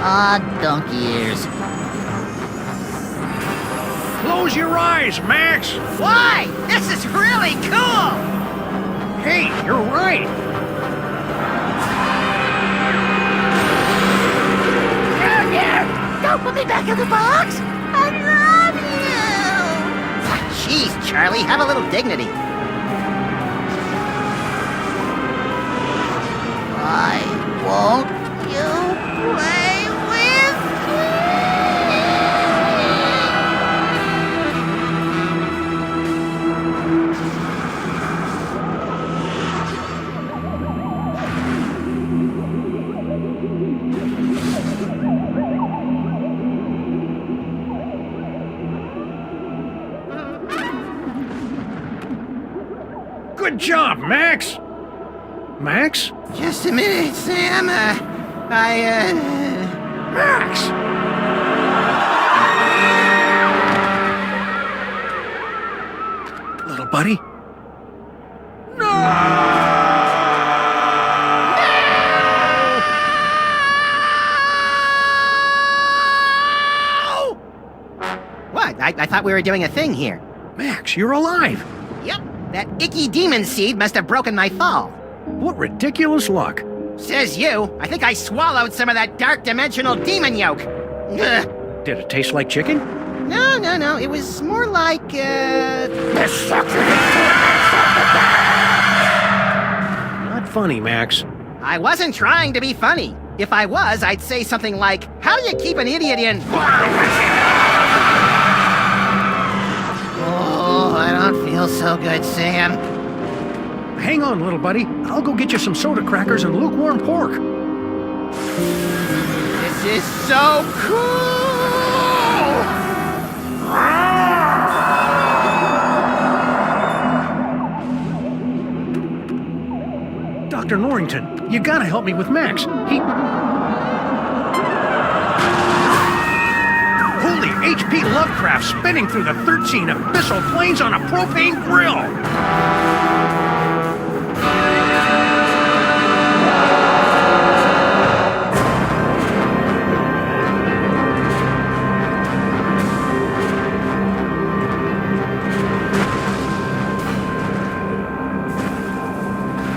Ah, donkey ears. Close your eyes, Max! Why? This is really cool! Hey, you're right! Junior! Don't put me back in the box! I love you! Jeez, Charlie, have a little dignity. Why won't you play with Good job, Max! Max? Just a minute, Sam. Max! Little buddy? What? I thought we were doing a thing here. Max, you're alive! Yep, that icky demon seed must have broken my fall. What ridiculous luck. Says you. I think I swallowed some of that dark dimensional demon yolk. Ugh. Did it taste like chicken? No. It was more like, Not funny, Max. I wasn't trying to be funny. If I was, I'd say something like, how do you keep an idiot in... Oh, I don't feel so good, Sam. Hang on, little buddy. I'll go get you some soda crackers and lukewarm pork. This is so cool! Dr. Norrington, you gotta help me with Max. Holy H.P. Lovecraft spinning through the 13 abyssal planes on a propane grill!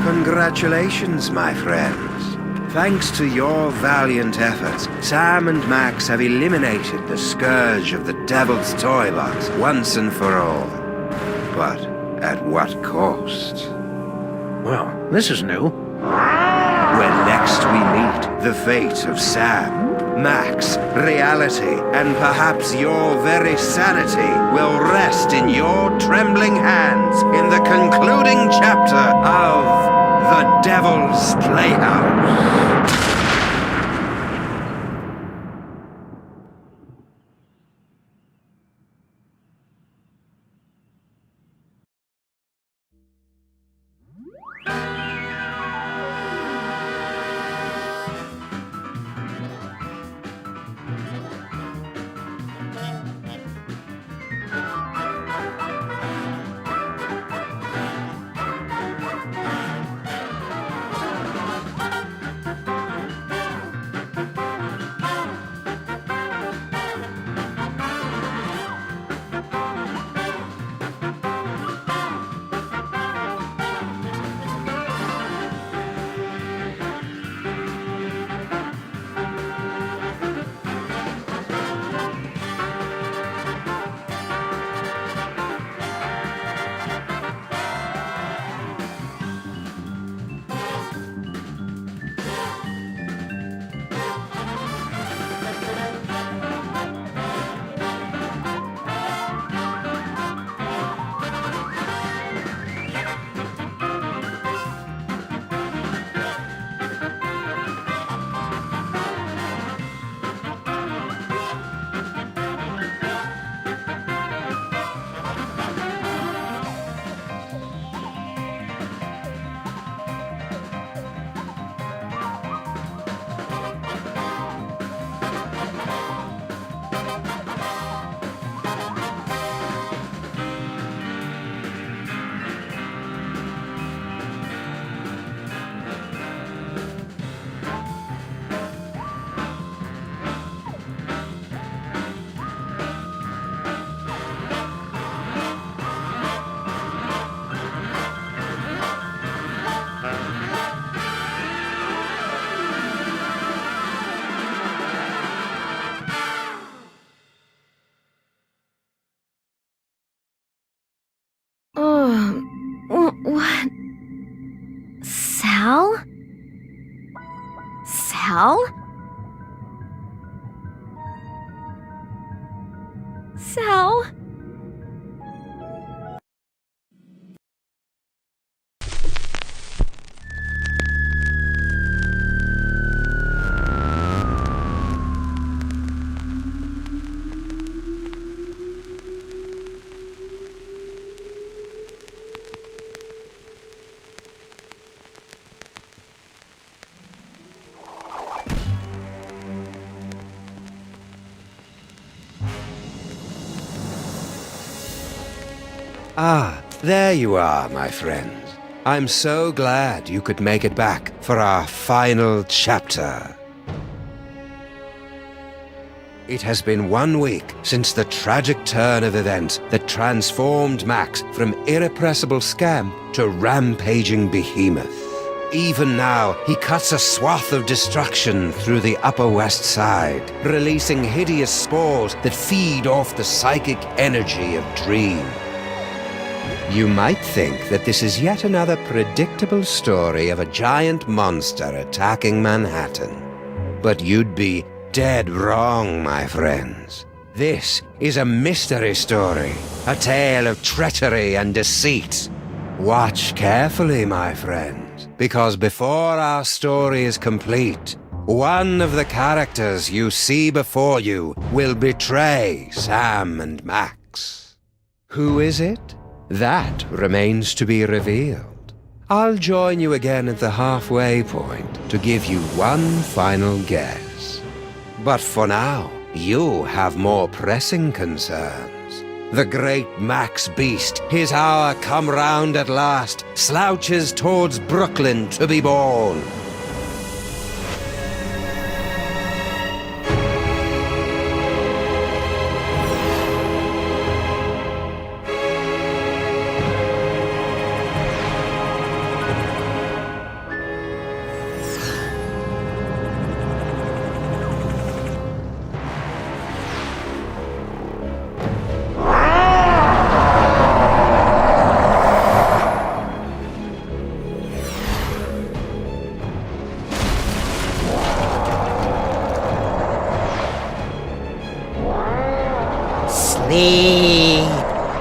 Congratulations, my friends. Thanks to your valiant efforts, Sam and Max have eliminated the scourge of the Devil's Toybox once and for all. But at what cost? Well, this is new. When next we meet, the fate of Sam, Max, reality, and perhaps your very sanity will rest in your trembling hands in the concluding chapter of The Devil's Playhouse. Sal? Sal? Sal? Ah, there you are, my friends. I'm so glad you could make it back for our final chapter. It has been 1 week since the tragic turn of events that transformed Max from irrepressible scamp to rampaging behemoth. Even now, he cuts a swath of destruction through the Upper West Side, releasing hideous spores that feed off the psychic energy of Dream. You might think that this is yet another predictable story of a giant monster attacking Manhattan. But you'd be dead wrong, my friends. This is a mystery story, a tale of treachery and deceit. Watch carefully, my friends, because before our story is complete, one of the characters you see before you will betray Sam and Max. Who is it? That remains to be revealed. I'll join you again at the halfway point to give you one final guess. But for now, you have more pressing concerns. The great Max Beast, his hour come round at last, slouches towards Brooklyn to be born. Sleep!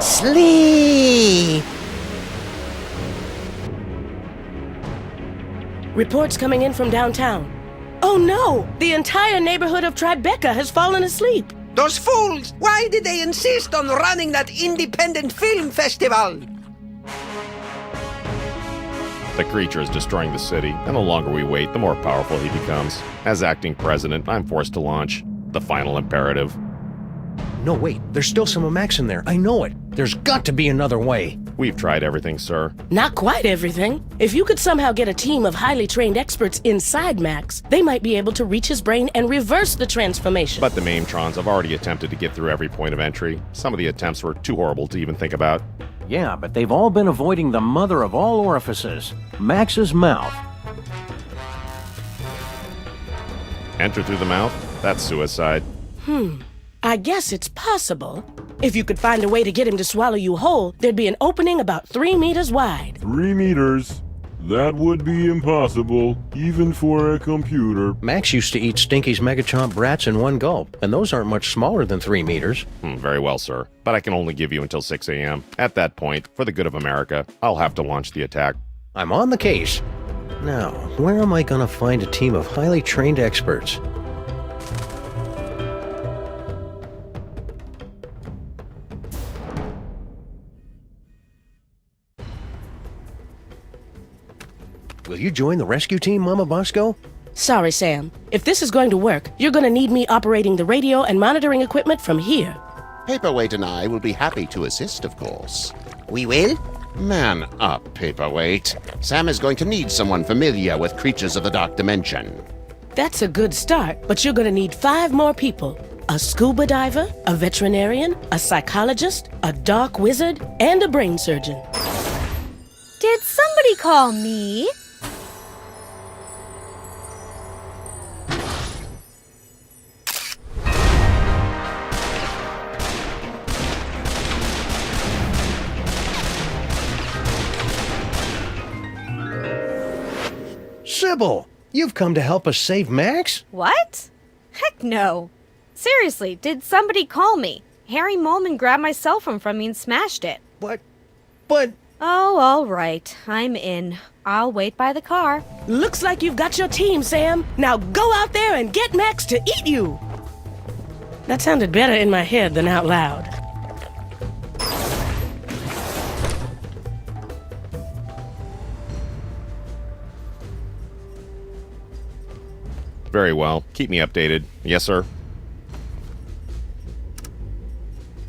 Sleep! Reports coming in from downtown. Oh no! The entire neighborhood of Tribeca has fallen asleep. Those fools! Why did they insist on running that independent film festival? The creature is destroying the city, and the longer we wait, the more powerful he becomes. As acting president, I'm forced to launch the final imperative. No, wait. There's still some of Max in there. I know it. There's got to be another way. We've tried everything, sir. Not quite everything. If you could somehow get a team of highly trained experts inside Max, they might be able to reach his brain and reverse the transformation. But the Maimtrons have already attempted to get through every point of entry. Some of the attempts were too horrible to even think about. Yeah, but they've all been avoiding the mother of all orifices, Max's mouth. Enter through the mouth? That's suicide. I guess it's possible. If you could find a way to get him to swallow you whole, there'd be an opening about 3 meters wide. 3 meters? That would be impossible, even for a computer. Max used to eat Stinky's Megachomp brats in one gulp, and those aren't much smaller than 3 meters. Very well, sir. But I can only give you until 6 a.m. At that point, for the good of America, I'll have to launch the attack. I'm on the case. Now, where am I going to find a team of highly trained experts? Will you join the rescue team, Mama Bosco? Sorry, Sam. If this is going to work, you're going to need me operating the radio and monitoring equipment from here. Paperweight and I will be happy to assist, of course. We will? Man up, Paperweight. Sam is going to need someone familiar with creatures of the dark dimension. That's a good start, but you're going to need 5 more people. A scuba diver, a veterinarian, a psychologist, a dark wizard, and a brain surgeon. Did somebody call me? Sybil! You've come to help us save Max? What? Heck no. Seriously, did somebody call me? Harry Molman grabbed my cell phone from me and smashed it. But... Oh, all right. I'm in. I'll wait by the car. Looks like you've got your team, Sam. Now go out there and get Max to eat you. That sounded better in my head than out loud. Very well. Keep me updated. Yes, sir.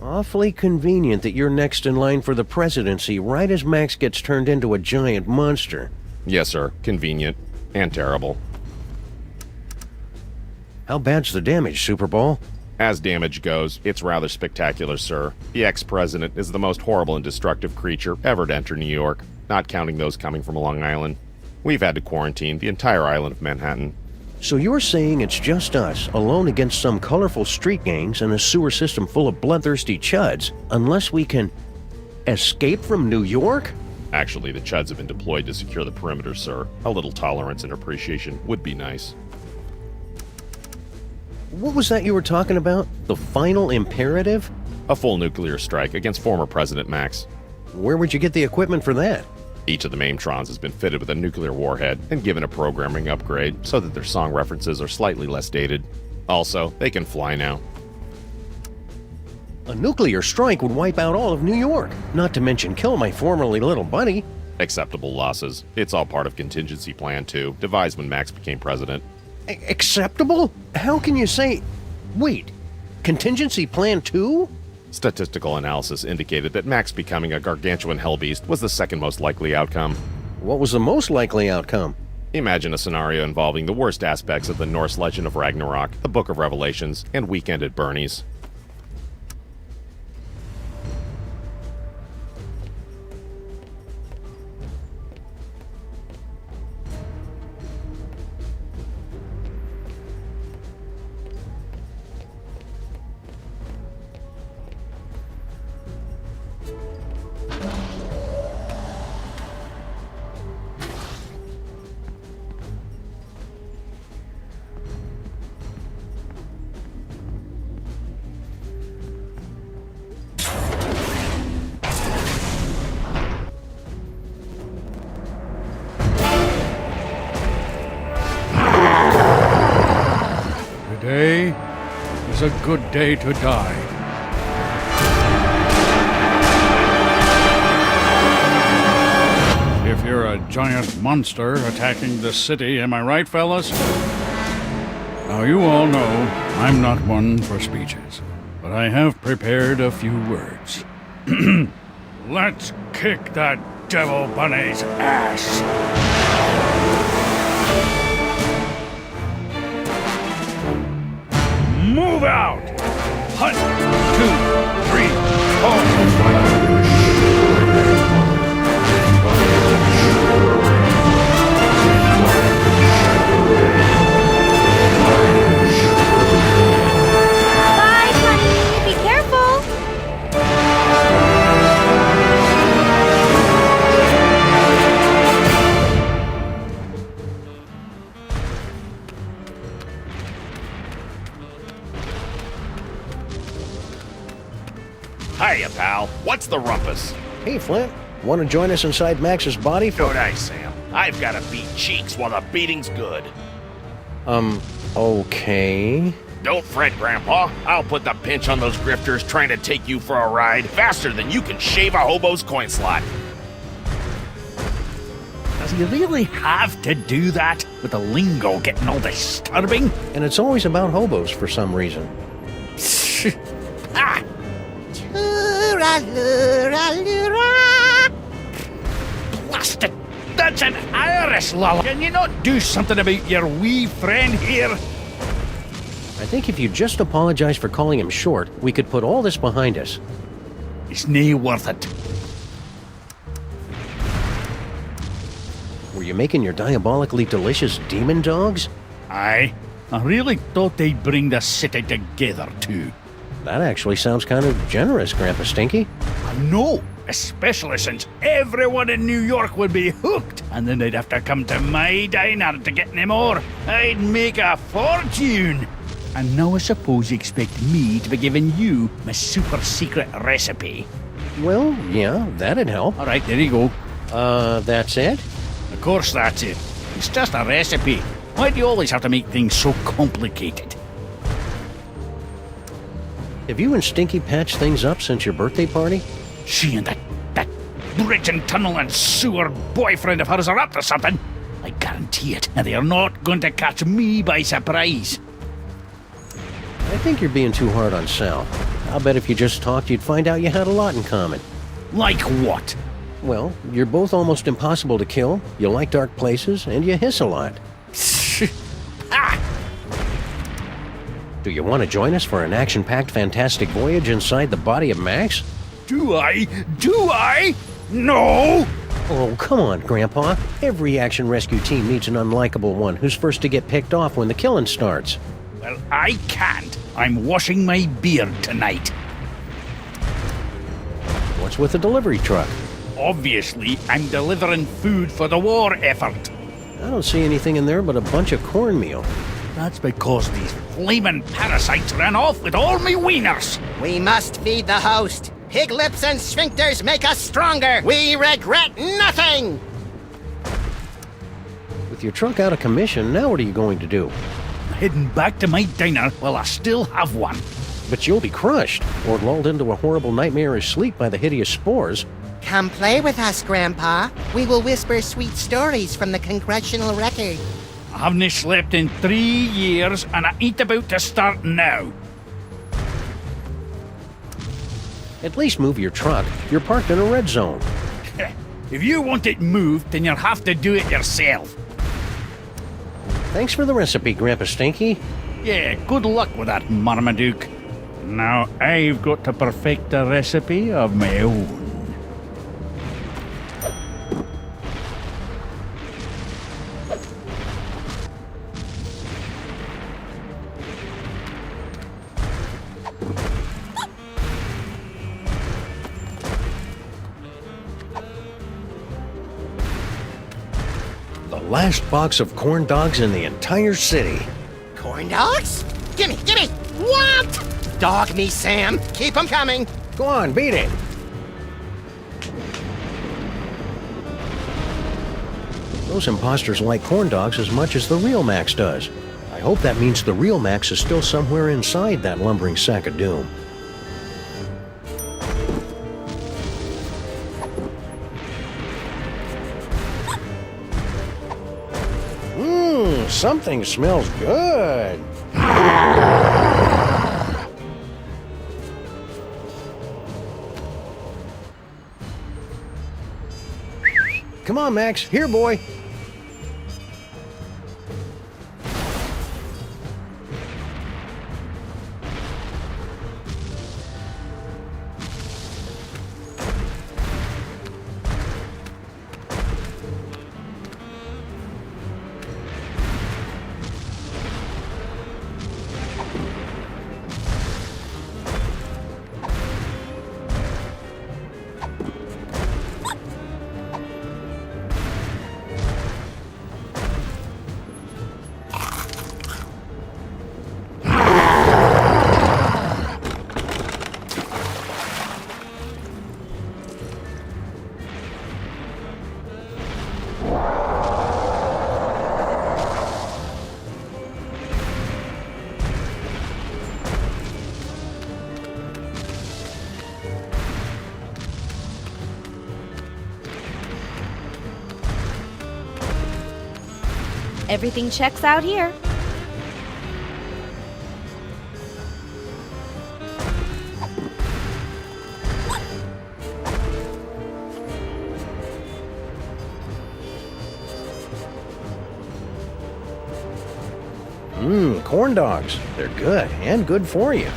Awfully convenient that you're next in line for the presidency right as Max gets turned into a giant monster. Yes, sir. Convenient. And terrible. How bad's the damage, Super Bowl? As damage goes, it's rather spectacular, sir. The ex-president is the most horrible and destructive creature ever to enter New York, not counting those coming from Long Island. We've had to quarantine the entire island of Manhattan. So you're saying it's just us, alone against some colorful street gangs and a sewer system full of bloodthirsty chuds, unless we can escape from New York? Actually, the chuds have been deployed to secure the perimeter, sir. A little tolerance and appreciation would be nice. What was that you were talking about? The final imperative? A full nuclear strike against former President Max. Where would you get the equipment for that? Each of the Maimtrons has been fitted with a nuclear warhead and given a programming upgrade so that their song references are slightly less dated. Also, they can fly now. A nuclear strike would wipe out all of New York, not to mention kill my formerly little buddy. Acceptable losses. It's all part of contingency plan 2, devised when Max became president. Acceptable? How can you say... Wait, contingency plan 2? Statistical analysis indicated that Max becoming a gargantuan hellbeast was the second most likely outcome. What was the most likely outcome? Imagine a scenario involving the worst aspects of the Norse legend of Ragnarok, the Book of Revelations, and Weekend at Bernie's. Today is a good day to die. If you're a giant monster attacking the city, am I right, fellas? Now, you all know I'm not one for speeches, but I have prepared a few words. Let's kick that devil bunny's ass! Move out! 1, 2, 3, 4. Bye, honey. Be careful. Hiya, pal. What's the rumpus? Hey, Flint. Want to join us inside Max's body for... Don't I, Sam? I've got to beat cheeks while the beating's good. Okay... Don't fret, Grandpa. I'll put the pinch on those grifters trying to take you for a ride faster than you can shave a hobo's coin slot. Does he really have to do that with the lingo getting all disturbing? And it's always about hobos for some reason. Ah! Blasted! That's an Irish lull. Can you not do something about your wee friend here? I think if you just apologize for calling him short, we could put all this behind us. It's nae worth it. Were you making your diabolically delicious demon dogs? Aye. I really thought they'd bring the city together, too. That actually sounds kind of generous, Grandpa Stinky. I know. especially since everyone in New York would be hooked, and then they'd have to come to my diner to get any more. I'd make a fortune. And now I suppose you expect me to be giving you my super secret recipe. Well, yeah, that'd help. All right, there you go. That's it? Of course that's it. It's just a recipe. Why do you always have to make things so complicated? Have you and Stinky patched things up since your birthday party? She and that bridge and tunnel and sewer boyfriend of hers are up to something. I guarantee it, and they are not going to catch me by surprise. I think you're being too hard on Sal. I'll bet if you just talked, you'd find out you had a lot in common. Like what? Well, you're both almost impossible to kill, you like dark places, and you hiss a lot. Do you want to join us for an action-packed, fantastic voyage inside the body of Max? Do I? Do I? No! Oh, come on, Grandpa. Every action rescue team needs an unlikable one who's first to get picked off when the killing starts. Well, I can't. I'm washing my beard tonight. What's with the delivery truck? Obviously, I'm delivering food for the war effort. I don't see anything in there but a bunch of cornmeal. That's because these flaming parasites ran off with all me wieners. We must feed the host. Pig lips and sphincters make us stronger. We regret nothing. With your truck out of commission, now what are you going to do? Heading back to my diner while I still have one. But you'll be crushed, or lulled into a horrible nightmarish sleep by the hideous spores. Come play with us, Grandpa. We will whisper sweet stories from the congressional record. I haven't slept in 3 years, and I ain't about to start now. At least move your truck. You're parked in a red zone. If you want it moved, then you'll have to do it yourself. Thanks for the recipe, Grandpa Stinky. Yeah, good luck with that, Marmaduke. Now I've got to perfect a recipe of my own. The last box of corn dogs in the entire city. Corn dogs? Gimme! What? Dog me, Sam. Keep 'em coming. Go on, beat it. Those imposters like corn dogs as much as the real Max does. I hope that means the real Max is still somewhere inside that lumbering sack of doom. Something smells good. Come on, Max. Here, boy. Everything checks out here. Corn dogs. They're good, and good for you.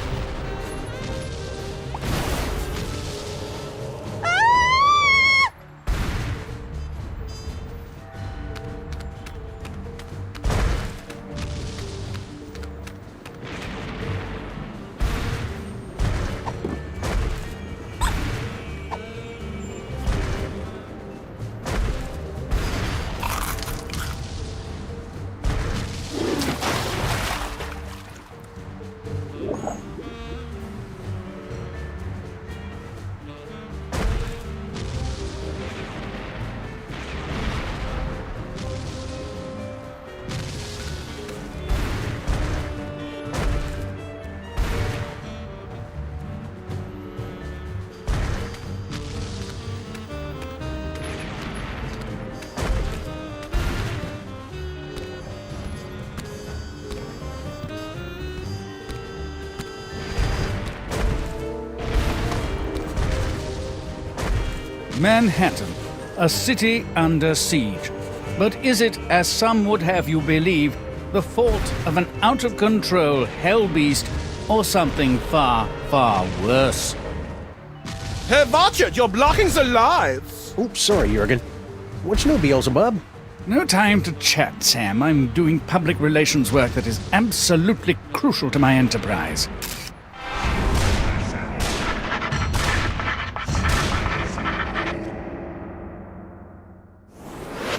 Manhattan, a city under siege. But is it, as some would have you believe, the fault of an out-of-control hell beast or something far, far worse? Hey, watch it! You're blocking the lights! Oops, sorry, Jurgen. What's new, Beelzebub? No time to chat, Sam. I'm doing public relations work that is absolutely crucial to my enterprise.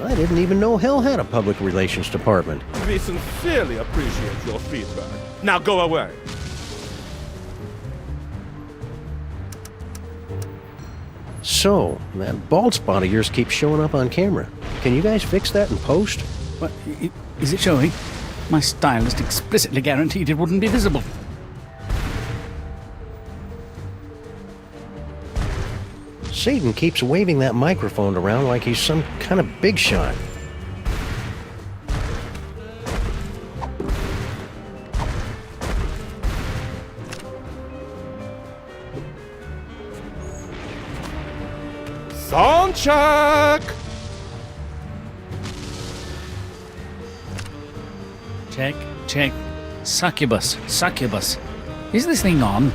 I didn't even know hell had a public relations department. We sincerely appreciate your feedback. Now go away. So, that bald spot of yours keeps showing up on camera. Can you guys fix that in post? What? Is it showing? My stylist explicitly guaranteed it wouldn't be visible. Satan keeps waving that microphone around like he's some kind of big shot. Sound check! Check, check. Succubus, succubus. Is this thing on?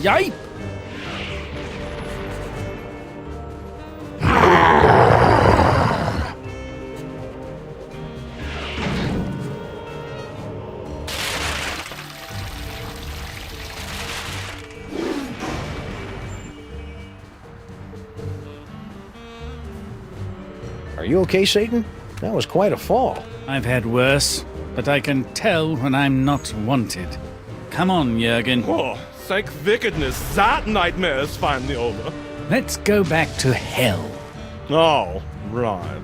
Yipe! Are you okay, Satan? That was quite a fall. I've had worse, but I can tell when I'm not wanted. Come on, Jurgen. Oh, thank wickedness, that nightmare is finally over. Let's go back to hell. Oh, right.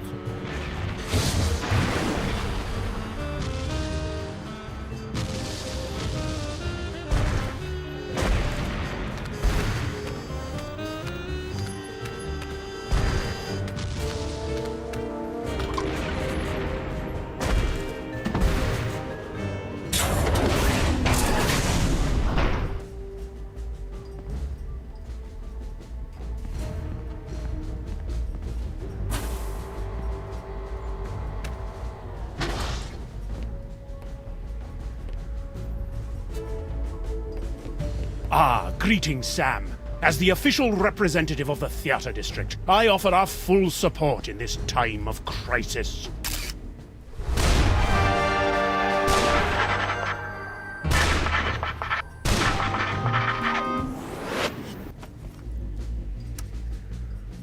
Greetings, Sam. As the official representative of the theater district, I offer our full support in this time of crisis.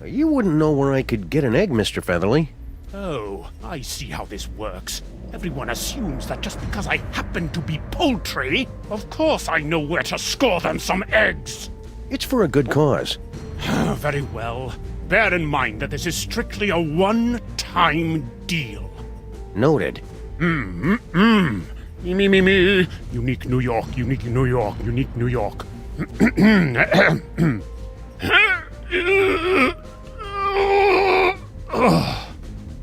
You wouldn't know where I could get an egg, Mr. Featherly. Oh, I see how this works. Everyone assumes that just because I happen to be poultry, of course I know where to score them some eggs. It's for a good cause. Very well. Bear in mind that this is strictly a one-time deal. Noted. Me. Unique New York, unique New York, unique New York.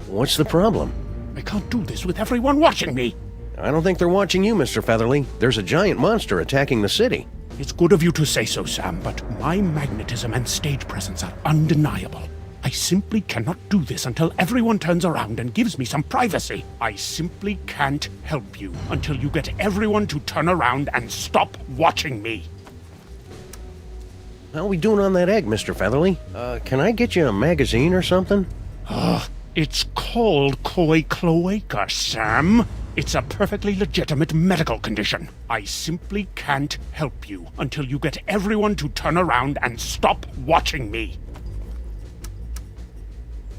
What's the problem? I can't do this with everyone watching me. I don't think they're watching you, Mr. Featherly. There's a giant monster attacking the city. It's good of you to say so, Sam, but my magnetism and stage presence are undeniable. I simply cannot do this until everyone turns around and gives me some privacy. I simply can't help you until you get everyone to turn around and stop watching me. How are we doing on that egg, Mr. Featherly? Can I get you a magazine or something? It's called koi cloaca, Sam. It's a perfectly legitimate medical condition. I simply can't help you until you get everyone to turn around and stop watching me.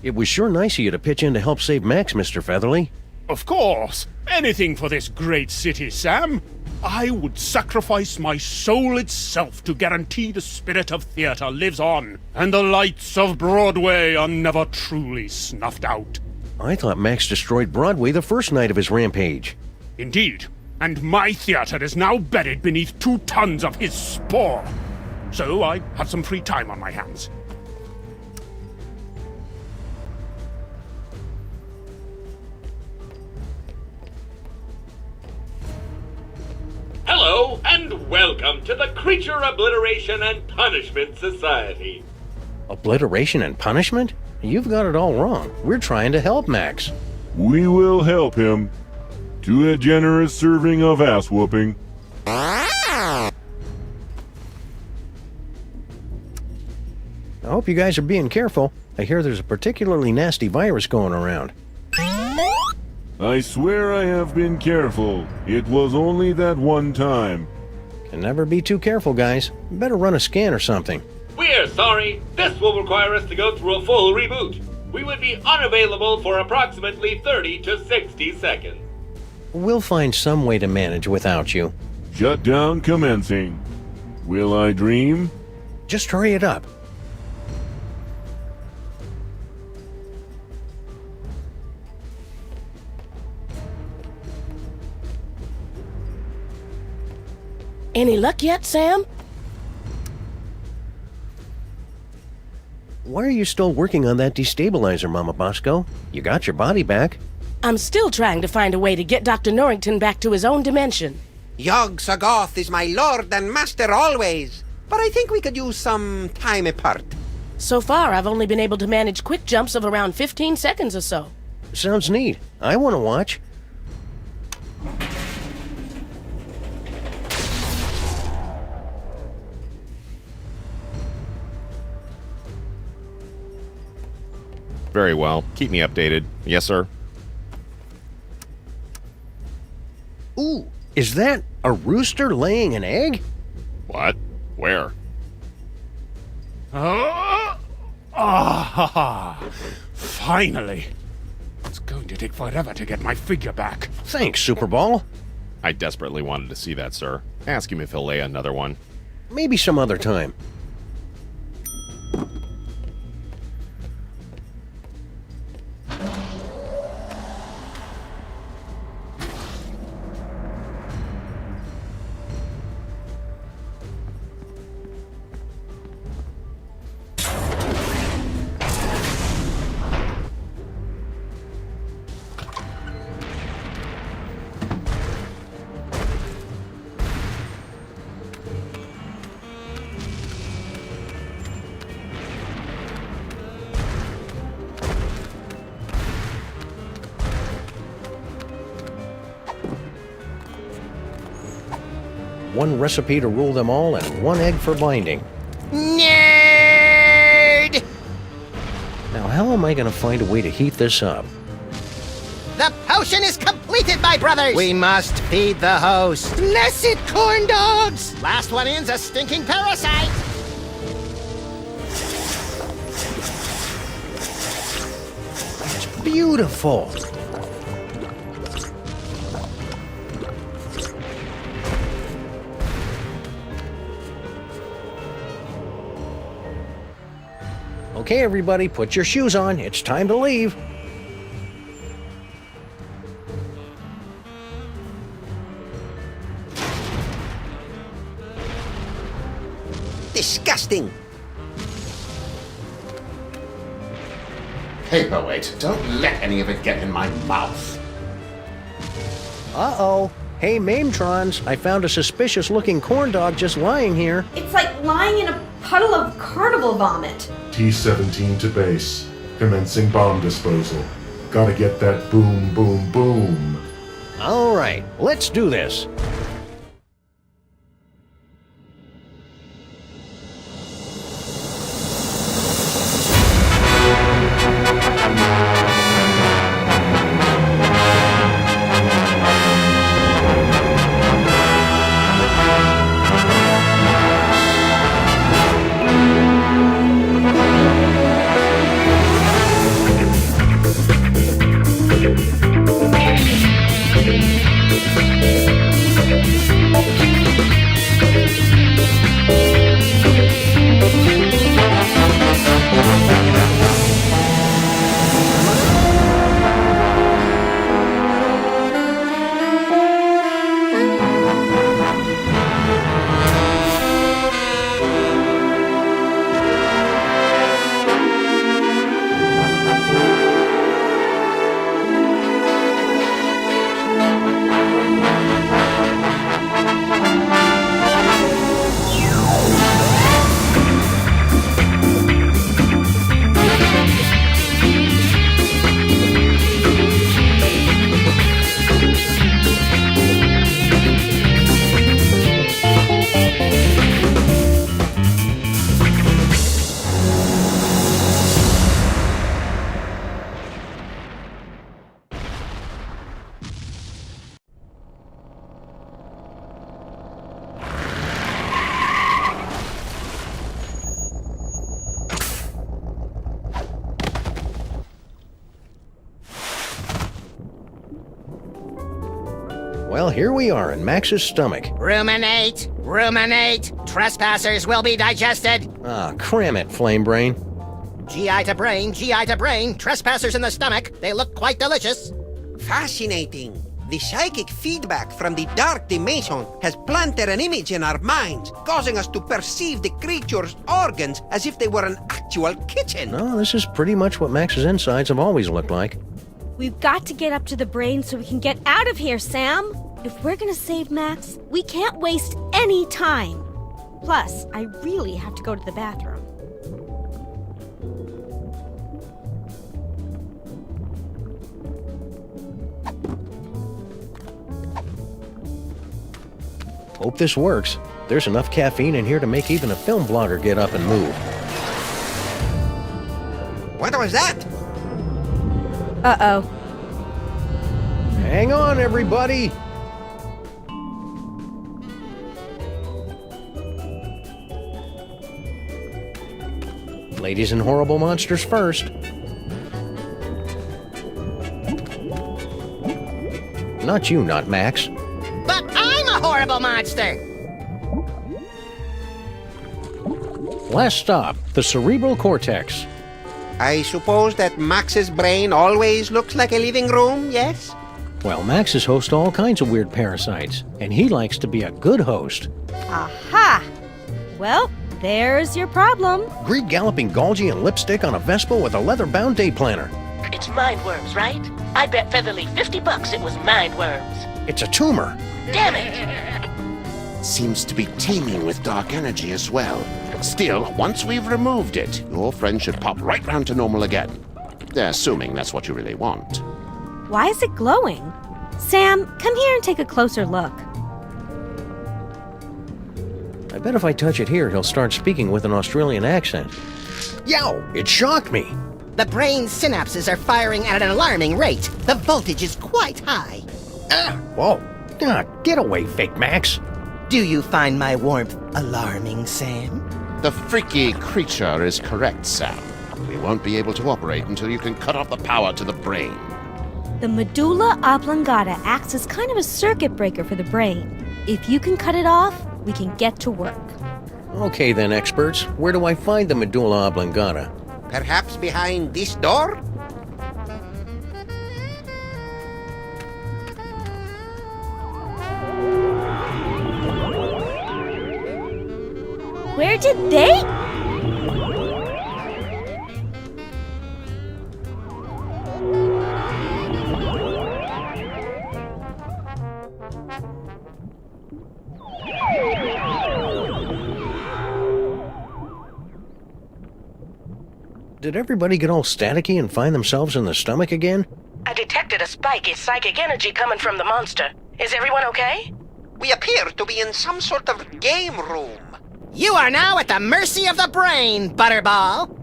It was sure nice of you to pitch in to help save Max, Mr. Featherly. Of course. Anything for this great city, Sam. I would sacrifice my soul itself to guarantee the spirit of theater lives on, and the lights of Broadway are never truly snuffed out. I thought Max destroyed Broadway the first night of his rampage. Indeed, and my theater is now buried beneath 2 tons of his spore. So I have some free time on my hands. Creature Obliteration and Punishment Society. Obliteration and punishment? You've got it all wrong. We're trying to help Max. We will help him to a generous serving of ass-whooping. I hope you guys are being careful. I hear there's a particularly nasty virus going around. I swear I have been careful. It was only that one time. Can never be too careful, guys. Better run a scan or something. We're sorry. This will require us to go through a full reboot. We would be unavailable for approximately 30 to 60 seconds. We'll find some way to manage without you. Shutdown commencing. Will I dream? Just hurry it up. Any luck yet, Sam? Why are you still working on that destabilizer, Mama Bosco? You got your body back. I'm still trying to find a way to get Dr. Norrington back to his own dimension. Yog Sagoth is my lord and master always, but I think we could use some time apart. So far, I've only been able to manage quick jumps of around 15 seconds or so. Sounds neat. I want to watch. Very well. Keep me updated. Yes, sir. Ooh, is that a rooster laying an egg? What? Where? Finally! It's going to take forever to get my figure back. Thanks, Superball. I desperately wanted to see that, sir. Ask him if he'll lay another one. Maybe some other time. One recipe to rule them all and one egg for binding. Nerd! Now, how am I going to find a way to heat this up? The potion is completed, my brothers! We must feed the host. Blessed corn dogs! Last one in's a stinking parasite! It's beautiful! Okay, everybody, put your shoes on. It's time to leave. Disgusting! Paperweight, don't let any of it get in my mouth. Uh-oh. Hey, Mametrons, I found a suspicious-looking corn dog just lying here. It's like lying in a puddle of carnival vomit. T-17 to base. Commencing bomb disposal. Gotta get that boom, boom, boom. All right, let's do this. here we are in Max's stomach. Ruminate, ruminate. Trespassers will be digested. Ah, cram it, Flame Brain. GI to brain, GI to brain. Trespassers in the stomach. They look quite delicious. Fascinating. The psychic feedback from the dark dimension has planted an image in our minds, causing us to perceive the creature's organs as if they were an actual kitchen. No, this is pretty much what Max's insides have always looked like. We've got to get up to the brain so we can get out of here, Sam. If we're gonna save Max, we can't waste any time. Plus, I really have to go to the bathroom. Hope this works. There's enough caffeine in here to make even a film blogger get up and move. What was that? Uh-oh. Hang on, everybody! Ladies and horrible monsters first. Not you, not Max. But I'm a horrible monster! Last stop, the cerebral cortex. I suppose that Max's brain always looks like a living room, yes? Well, Max is host to all kinds of weird parasites, and he likes to be a good host. Aha! Well, there's your problem. Greed galloping Golgi and lipstick on a Vespa with a leather-bound day planner. It's mind worms, right? I bet Featherly $50 it was mind worms. It's a tumor. Damn it! Seems to be teeming with dark energy as well. Still, once we've removed it, your friend should pop right round to normal again. Assuming that's what you really want. Why is it glowing? Sam, come here and take a closer look. I bet if I touch it here, he'll start speaking with an Australian accent. Yow! It shocked me! The brain synapses are firing at an alarming rate. The voltage is quite high. Ah! Whoa! Ah, get away, fake Max! Do you find my warmth alarming, Sam? The freaky creature is correct, Sam. We won't be able to operate until you can cut off the power to the brain. The medulla oblongata acts as kind of a circuit breaker for the brain. If you can cut it off, we can get to work. Okay then, experts. Where do I find the medulla oblongata? Perhaps behind this door? Where did they? Did everybody get all staticky and find themselves in the stomach again? I detected a spike in psychic energy coming from the monster. Is everyone okay? We appear to be in some sort of game room. You are now at the mercy of the brain, Butterball.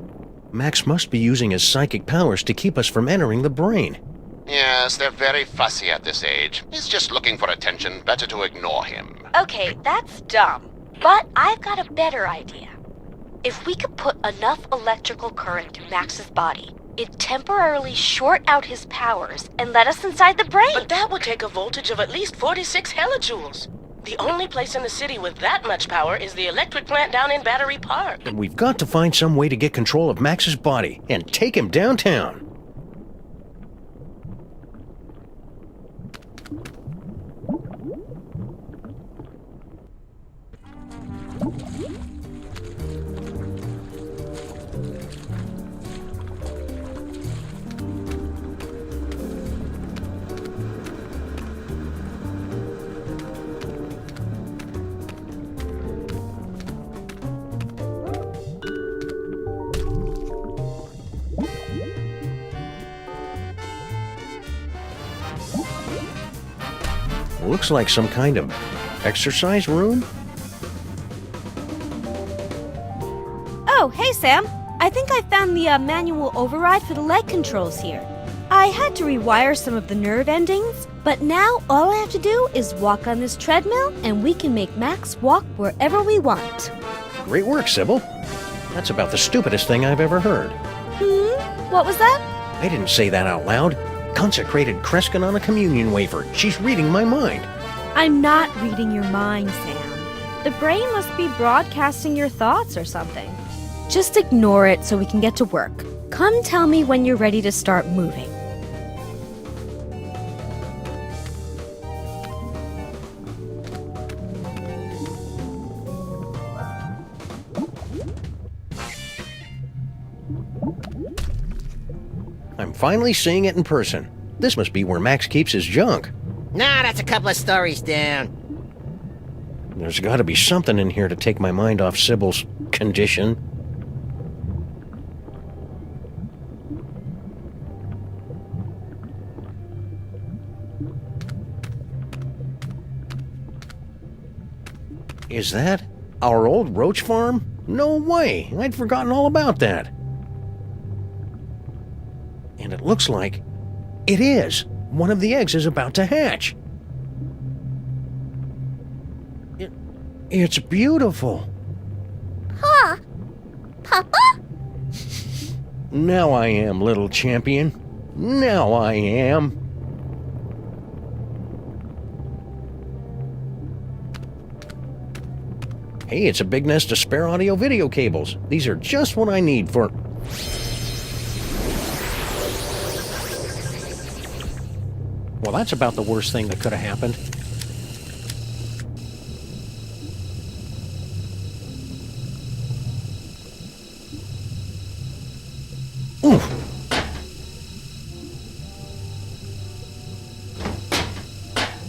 Max must be using his psychic powers to keep us from entering the brain. Yes, they're very fussy at this age. He's just looking for attention. Better to ignore him. Okay, that's dumb. But I've got a better idea. If we could put enough electrical current in Max's body, it'd temporarily short out his powers and let us inside the brain. But that would take a voltage of at least 46 hellijoules. The only place in the city with that much power is the electric plant down in Battery Park. And we've got to find some way to get control of Max's body and take him downtown. Looks like some kind of exercise room? Oh, hey Sam. I think I found the manual override for the leg controls here. I had to rewire some of the nerve endings, but now all I have to do is walk on this treadmill and we can make Max walk wherever we want. Great work, Sybil. That's about the stupidest thing I've ever heard. What was that? I didn't say that out loud. Consecrated Kreskin on a communion wafer. She's reading my mind. I'm not reading your mind, Sam. The brain must be broadcasting your thoughts or something. Just ignore it so we can get to work. Come tell me when you're ready to start moving. I'm finally seeing it in person. This must be where Max keeps his junk. Nah, that's a couple of stories down. There's got to be something in here to take my mind off Sybil's condition. Is that our old roach farm? No way! I'd forgotten all about that. And it looks like it is. One of the eggs is about to hatch. It's beautiful. Huh? Papa? Now I am, little champion. Now I am. Hey, it's a big nest of spare audio-video cables. These are just what I need for... Well, that's about the worst thing that could have happened. Oof.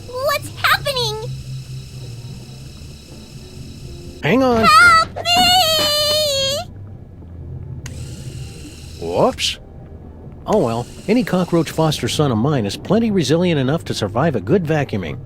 What's happening? Hang on. Help me! Whoops. Oh well, any cockroach foster son of mine is plenty resilient enough to survive a good vacuuming.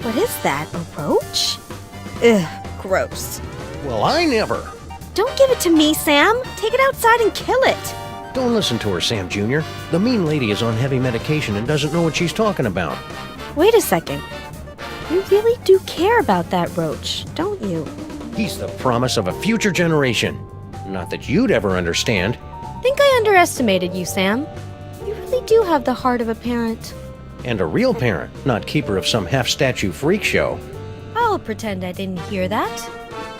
What is that, a roach? Ugh, gross. Well, I never. Don't give it to me, Sam. Take it outside and kill it. Don't listen to her, Sam Jr. The mean lady is on heavy medication and doesn't know what she's talking about. Wait a second. You really do care about that roach, don't you? He's the promise of a future generation. Not that you'd ever understand. Think I underestimated you, Sam. You really do have the heart of a parent. And a real parent, not keeper of some half-statue freak show. I'll pretend I didn't hear that.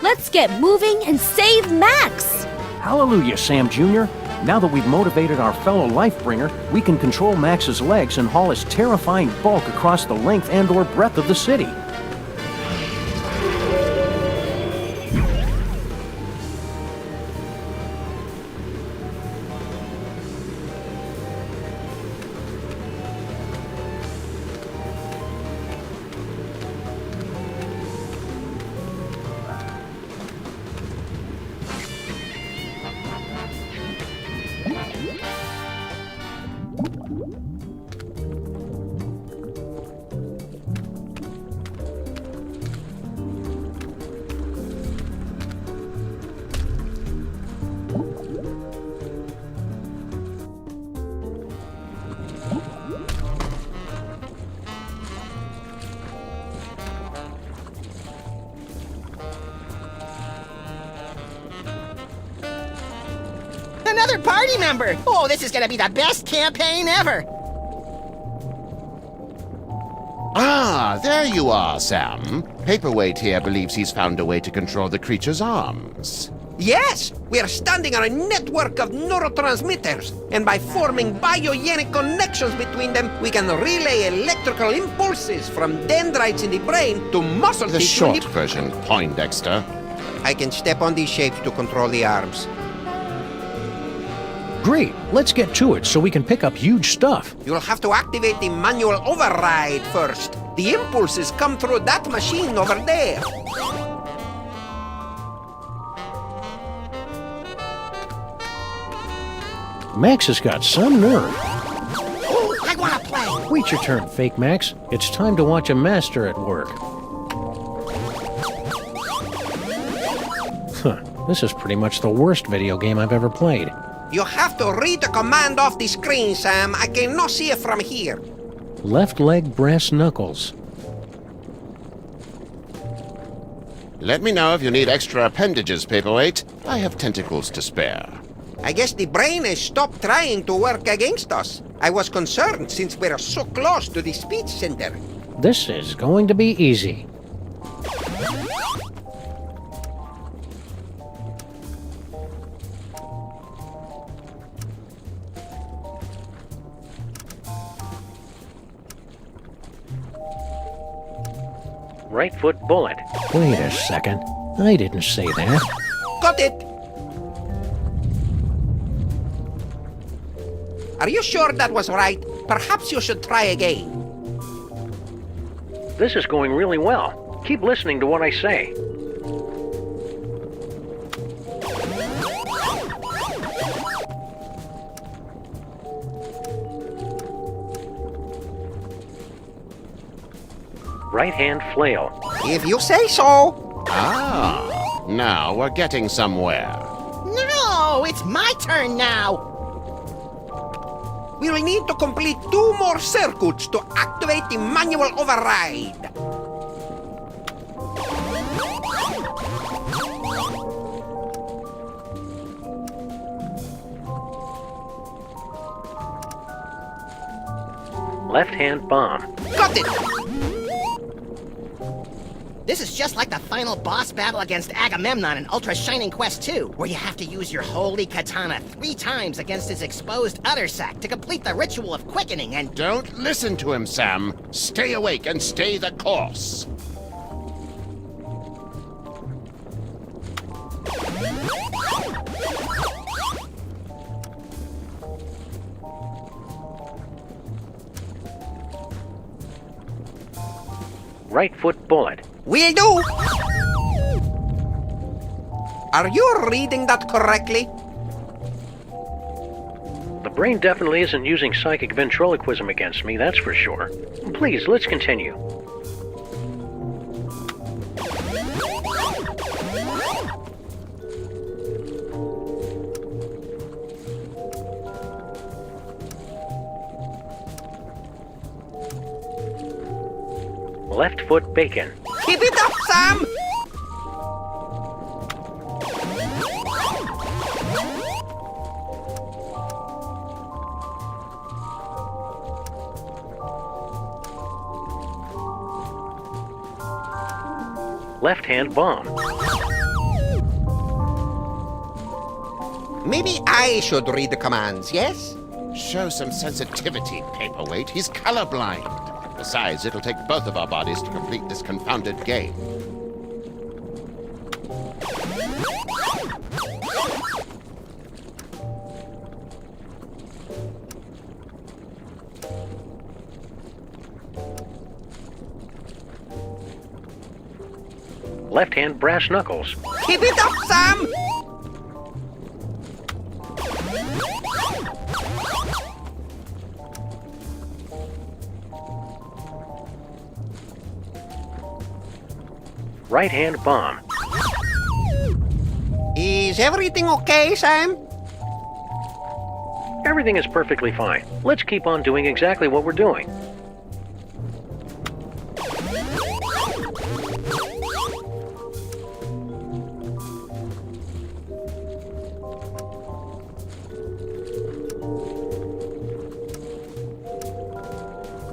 Let's get moving and save Max! Hallelujah, Sam Jr. Now that we've motivated our fellow Lifebringer, we can control Max's legs and haul his terrifying bulk across the length and/or breadth of the city. Another party member! Oh, this is gonna be the best campaign ever! Ah, there you are, Sam. Paperweight here believes he's found a way to control the creature's arms. Yes, we are standing on a network of neurotransmitters, and by forming biogenic connections between them, we can relay electrical impulses from dendrites in the brain to muscle The tissue in short version, Poindexter. I can step on these shapes to control the arms. Great, let's get to it so we can pick up huge stuff. You'll have to activate the manual override first. The impulses come through that machine over there. Max has got some nerve. Oh, I wanna play! Wait your turn, Fake Max. It's time to watch a master at work. This is pretty much the worst video game I've ever played. You have to read the command off the screen, Sam. I cannot see it from here. Left leg brass knuckles. Let me know if you need extra appendages, Paperweight. I have tentacles to spare. I guess the brain has stopped trying to work against us. I was concerned since we're so close to the speech center. This is going to be easy. Right foot bullet. Wait a second. I didn't say that. Got it! Are you sure that was right? Perhaps you should try again. This is going really well. Keep listening to what I say. Right hand flail. If you say so. Ah, now we're getting somewhere. No, it's my turn now. We will need to complete 2 more circuits to activate the manual override. Left hand bomb. Got it! This is just like the final boss battle against Agamemnon in Ultra Shining Quest 2, where you have to use your holy katana 3 times against his exposed udder sac to complete the ritual of quickening and— Don't listen to him, Sam. Stay awake and stay the course. Right foot bullet. Will do! Are you reading that correctly? The brain definitely isn't using psychic ventriloquism against me, that's for sure. Please, let's continue. Left foot bacon. Keep it up, Sam! Left hand bomb. Maybe I should read the commands, yes? Show some sensitivity, Paperweight. He's colorblind. Besides, it'll take both of our bodies to complete this confounded game. Left hand brass knuckles. Keep it up, Sam! Right hand bomb. Is everything okay, Sam? Everything is perfectly fine. Let's keep on doing exactly what we're doing.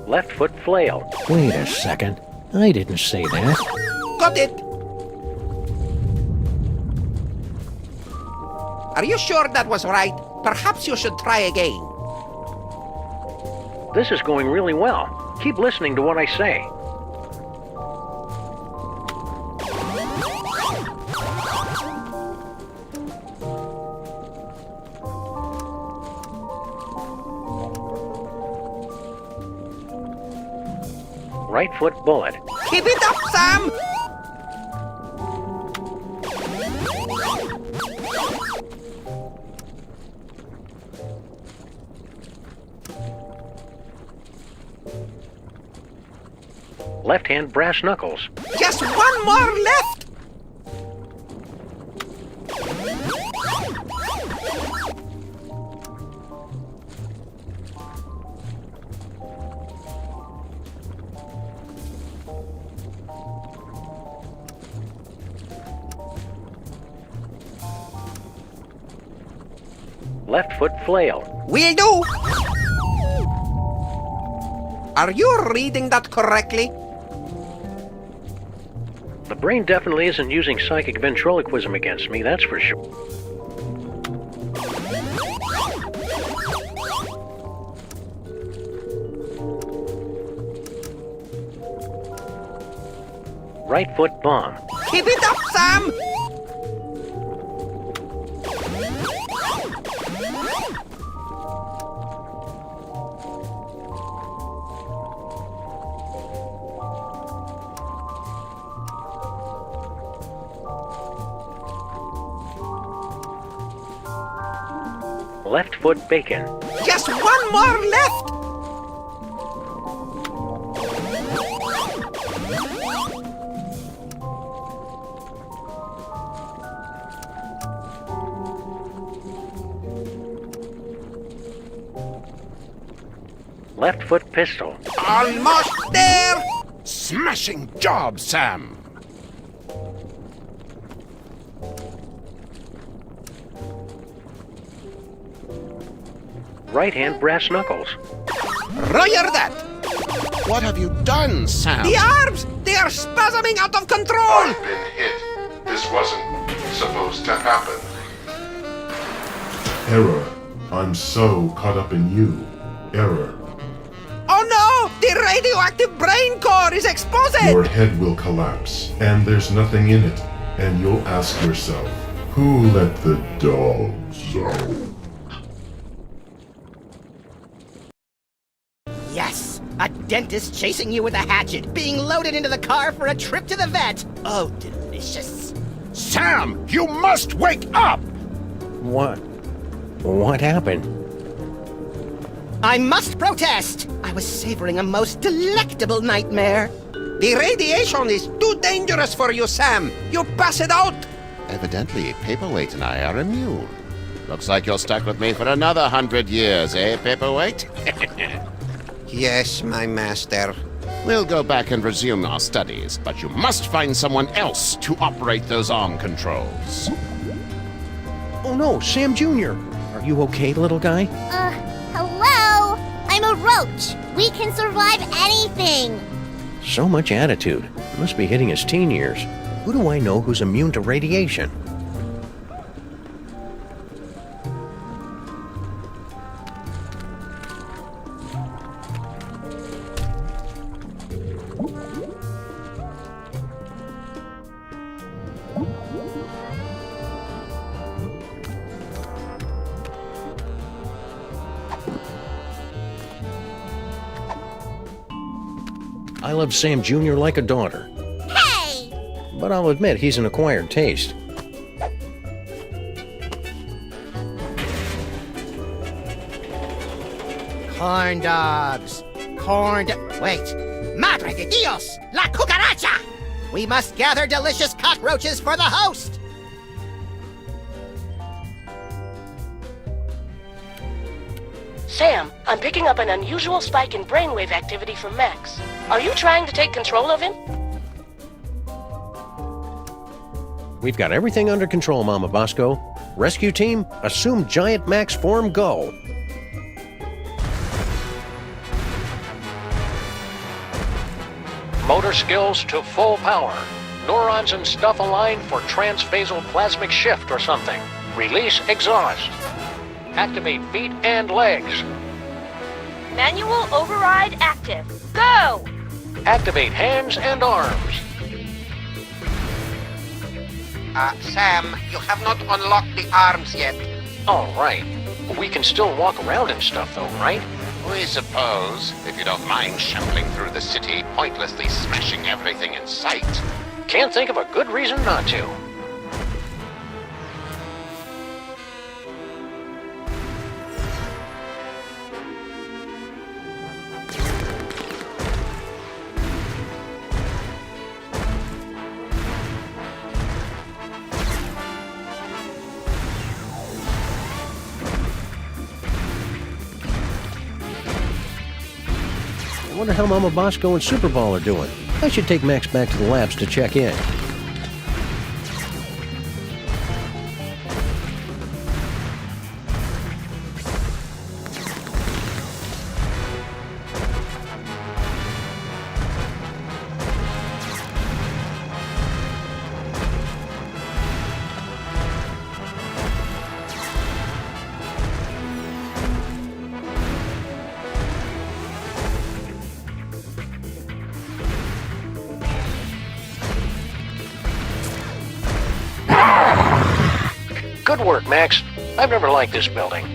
Left foot flail. Wait a second. I didn't say that. Got it! Are you sure that was right? Perhaps you should try again. This is going really well. Keep listening to what I say. Right foot bullet. Keep it up, Sam! Left hand brass knuckles. Just 1 more left! Left foot flail. Will do! Are you reading that correctly? The brain definitely isn't using psychic ventriloquism against me, that's for sure. Right foot bomb. Keep it up, Sam! Left foot bacon. Just one more left! Left foot pistol. Almost there! Smashing job, Sam! Right hand brass knuckles. Roger that! What have you done, Sam? The arms! They are spasming out of control! I've been hit. This wasn't supposed to happen. Error. I'm so caught up in you. Error. Oh no! The radioactive brain core is exposed! Your head will collapse, and there's nothing in it. And you'll ask yourself, who let the dogs out? Yes! A dentist chasing you with a hatchet, being loaded into the car for a trip to the vet! Oh, delicious. Sam, you must wake up! What happened? I must protest! I was savoring a most delectable nightmare. The radiation is too dangerous for you, Sam! You pass it out! Evidently, Paperweight and I are immune. Looks like you're stuck with me for another 100 years, eh, Paperweight? Yes, my master. We'll go back and resume our studies, but you must find someone else to operate those arm controls. Oh no, Sam Jr. Are you okay, little guy? Hello? I'm a roach. We can survive anything. So much attitude. Must be hitting his teen years. Who do I know who's immune to radiation? I love Sam Jr. like a daughter. Hey! But I'll admit he's an acquired taste. Corn dogs. Wait. Madre de Dios! La cucaracha! We must gather delicious cockroaches for the host! Sam, I'm picking up an unusual spike in brainwave activity from Max. Are you trying to take control of him? We've got everything under control, Mama Bosco. Rescue team, assume Giant Max form, go! Motor skills to full power. Neurons and stuff aligned for transphasal plasmic shift or something. Release exhaust. Activate feet and legs. Manual override active. Go! Activate hands and arms. Sam, you have not unlocked the arms yet. All right. We can still walk around and stuff, though, right? We suppose, if you don't mind shuffling through the city, pointlessly smashing everything in sight. Can't think of a good reason not to. I wonder how Mama Bosco and Superball are doing. I should take Max back to the labs to check in. Good work, Max. I've never liked this building.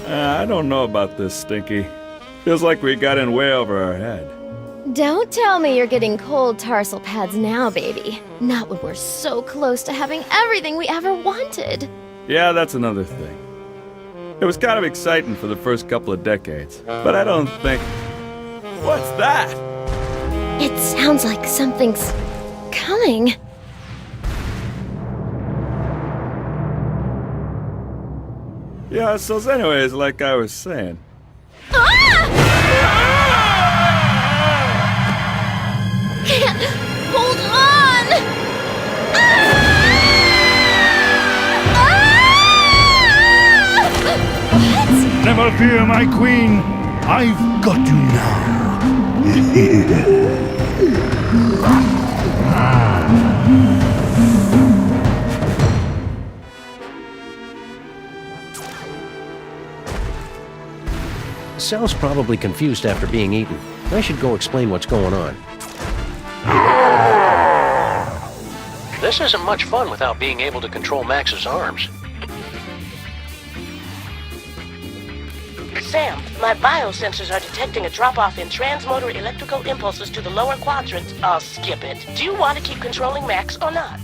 I don't know about this, Stinky. Feels like we got in way over our head. Don't tell me you're getting cold tarsal pads now, baby. Not when we're so close to having everything we ever wanted. Yeah, that's another thing. It was kind of exciting for the first couple of decades, but I don't think... What's that? It sounds like something's coming. Yeah, so anyways, like I was saying... Can't hold on! What? Never fear, my queen. I've got you now. Sal's probably confused after being eaten. I should go explain what's going on. This isn't much fun without being able to control Max's arms. Sam, my biosensors are detecting a drop-off in transmotor electrical impulses to the lower quadrant. I'll skip it. Do you want to keep controlling Max or not?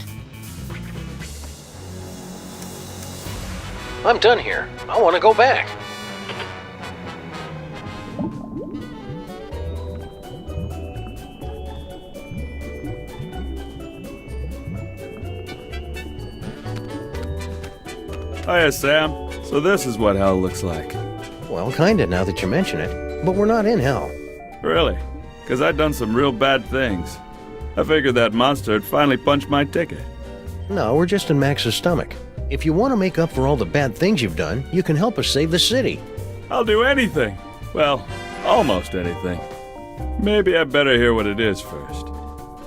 I'm done here. I want to go back. Hiya, Sam. So this is what hell looks like. Well, kinda, now that you mention it. But we're not in hell. Really? Because I'd done some real bad things. I figured that monster had finally punched my ticket. No, we're just in Max's stomach. If you want to make up for all the bad things you've done, you can help us save the city. I'll do anything. Well, almost anything. Maybe I better hear what it is first.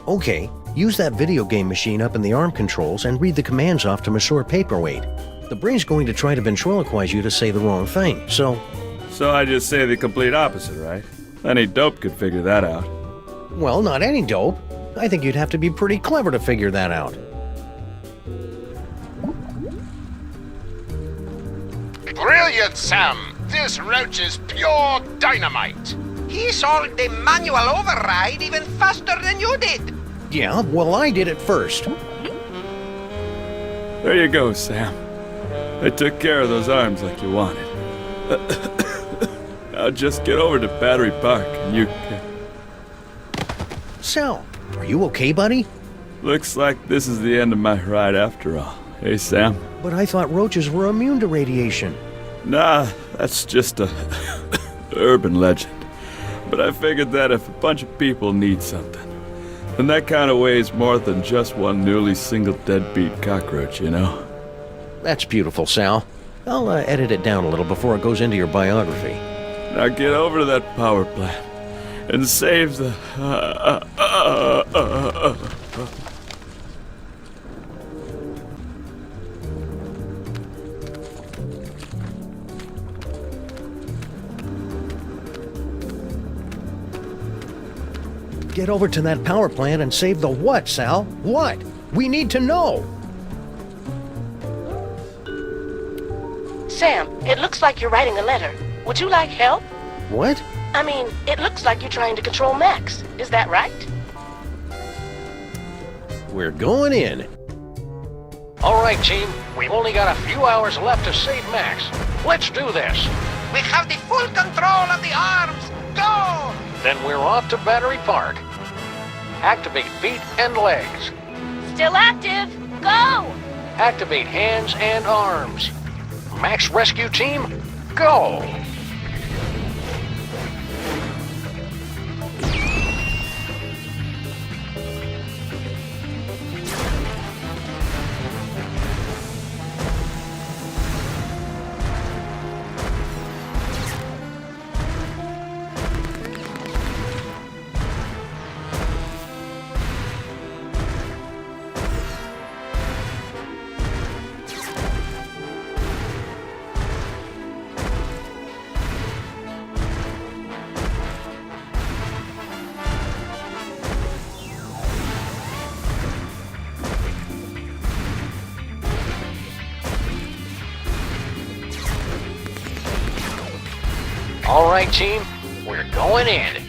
Okay, use that video game machine up in the arm controls and read the commands off to Monsieur Paperweight. The brain's going to try to ventriloquize you to say the wrong thing, so... So I just say the complete opposite, right? Any dope could figure that out. Well, not any dope. I think you'd have to be pretty clever to figure that out. Brilliant, Sam! This roach is pure dynamite! He solved the manual override even faster than you did. Yeah, well, I did it first. There you go, Sam. I took care of those arms like you wanted. Now just get over to Battery Park and you can... Sal, are you okay, buddy? Looks like this is the end of my ride after all. Hey, Sam? But I thought roaches were immune to radiation. Nah, that's just a urban legend. But I figured that if a bunch of people need something, then that kind of weighs more than just one newly single deadbeat cockroach, you know? That's beautiful, Sal. I'll edit it down a little before it goes into your biography. Now get over to that power plant and save the... Get over to that power plant and save the what, Sal? What? We need to know! Sam, it looks like you're writing a letter. Would you like help? What? I mean, it looks like you're trying to control Max. Is that right? We're going in. All right, team. We've only got a few hours left to save Max. Let's do this. We have the full control of the arms. Go! Then we're off to Battery Park. Activate feet and legs. Still active. Go! Activate hands and arms. Max Rescue Team, go! All right, team, we're going in.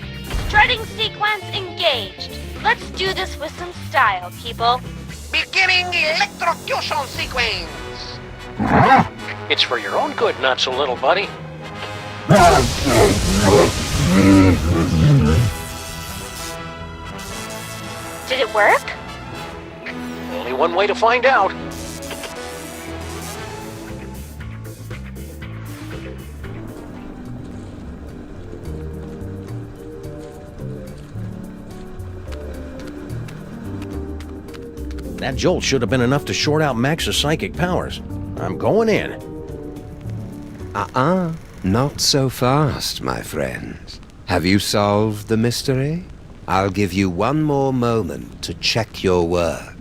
Dreading sequence engaged. Let's do this with some style, people. Beginning electrocution sequence. It's for your own good, not so little buddy. Did it work? Only one way to find out. That jolt should have been enough to short out Max's psychic powers. I'm going in. Not so fast, my friends. Have you solved the mystery? I'll give you one more moment to check your work.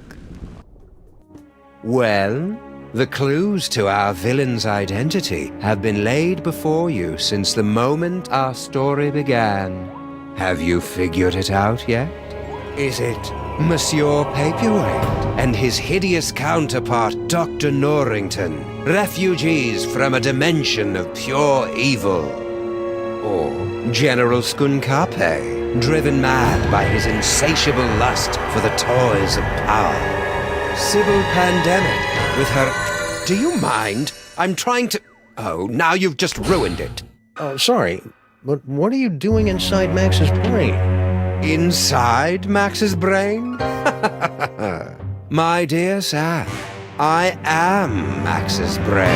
Well, the clues to our villain's identity have been laid before you since the moment our story began. Have you figured it out yet? Is it Monsieur Paperweight and his hideous counterpart, Dr. Norrington, refugees from a dimension of pure evil? Or General Skunkape, driven mad by his insatiable lust for the toys of power? Sybil Pandemic, with her... Do you mind? I'm trying to... Oh, now you've just ruined it. Sorry, but what are you doing inside Max's brain? Inside Max's brain? My dear Sam, I am Max's brain.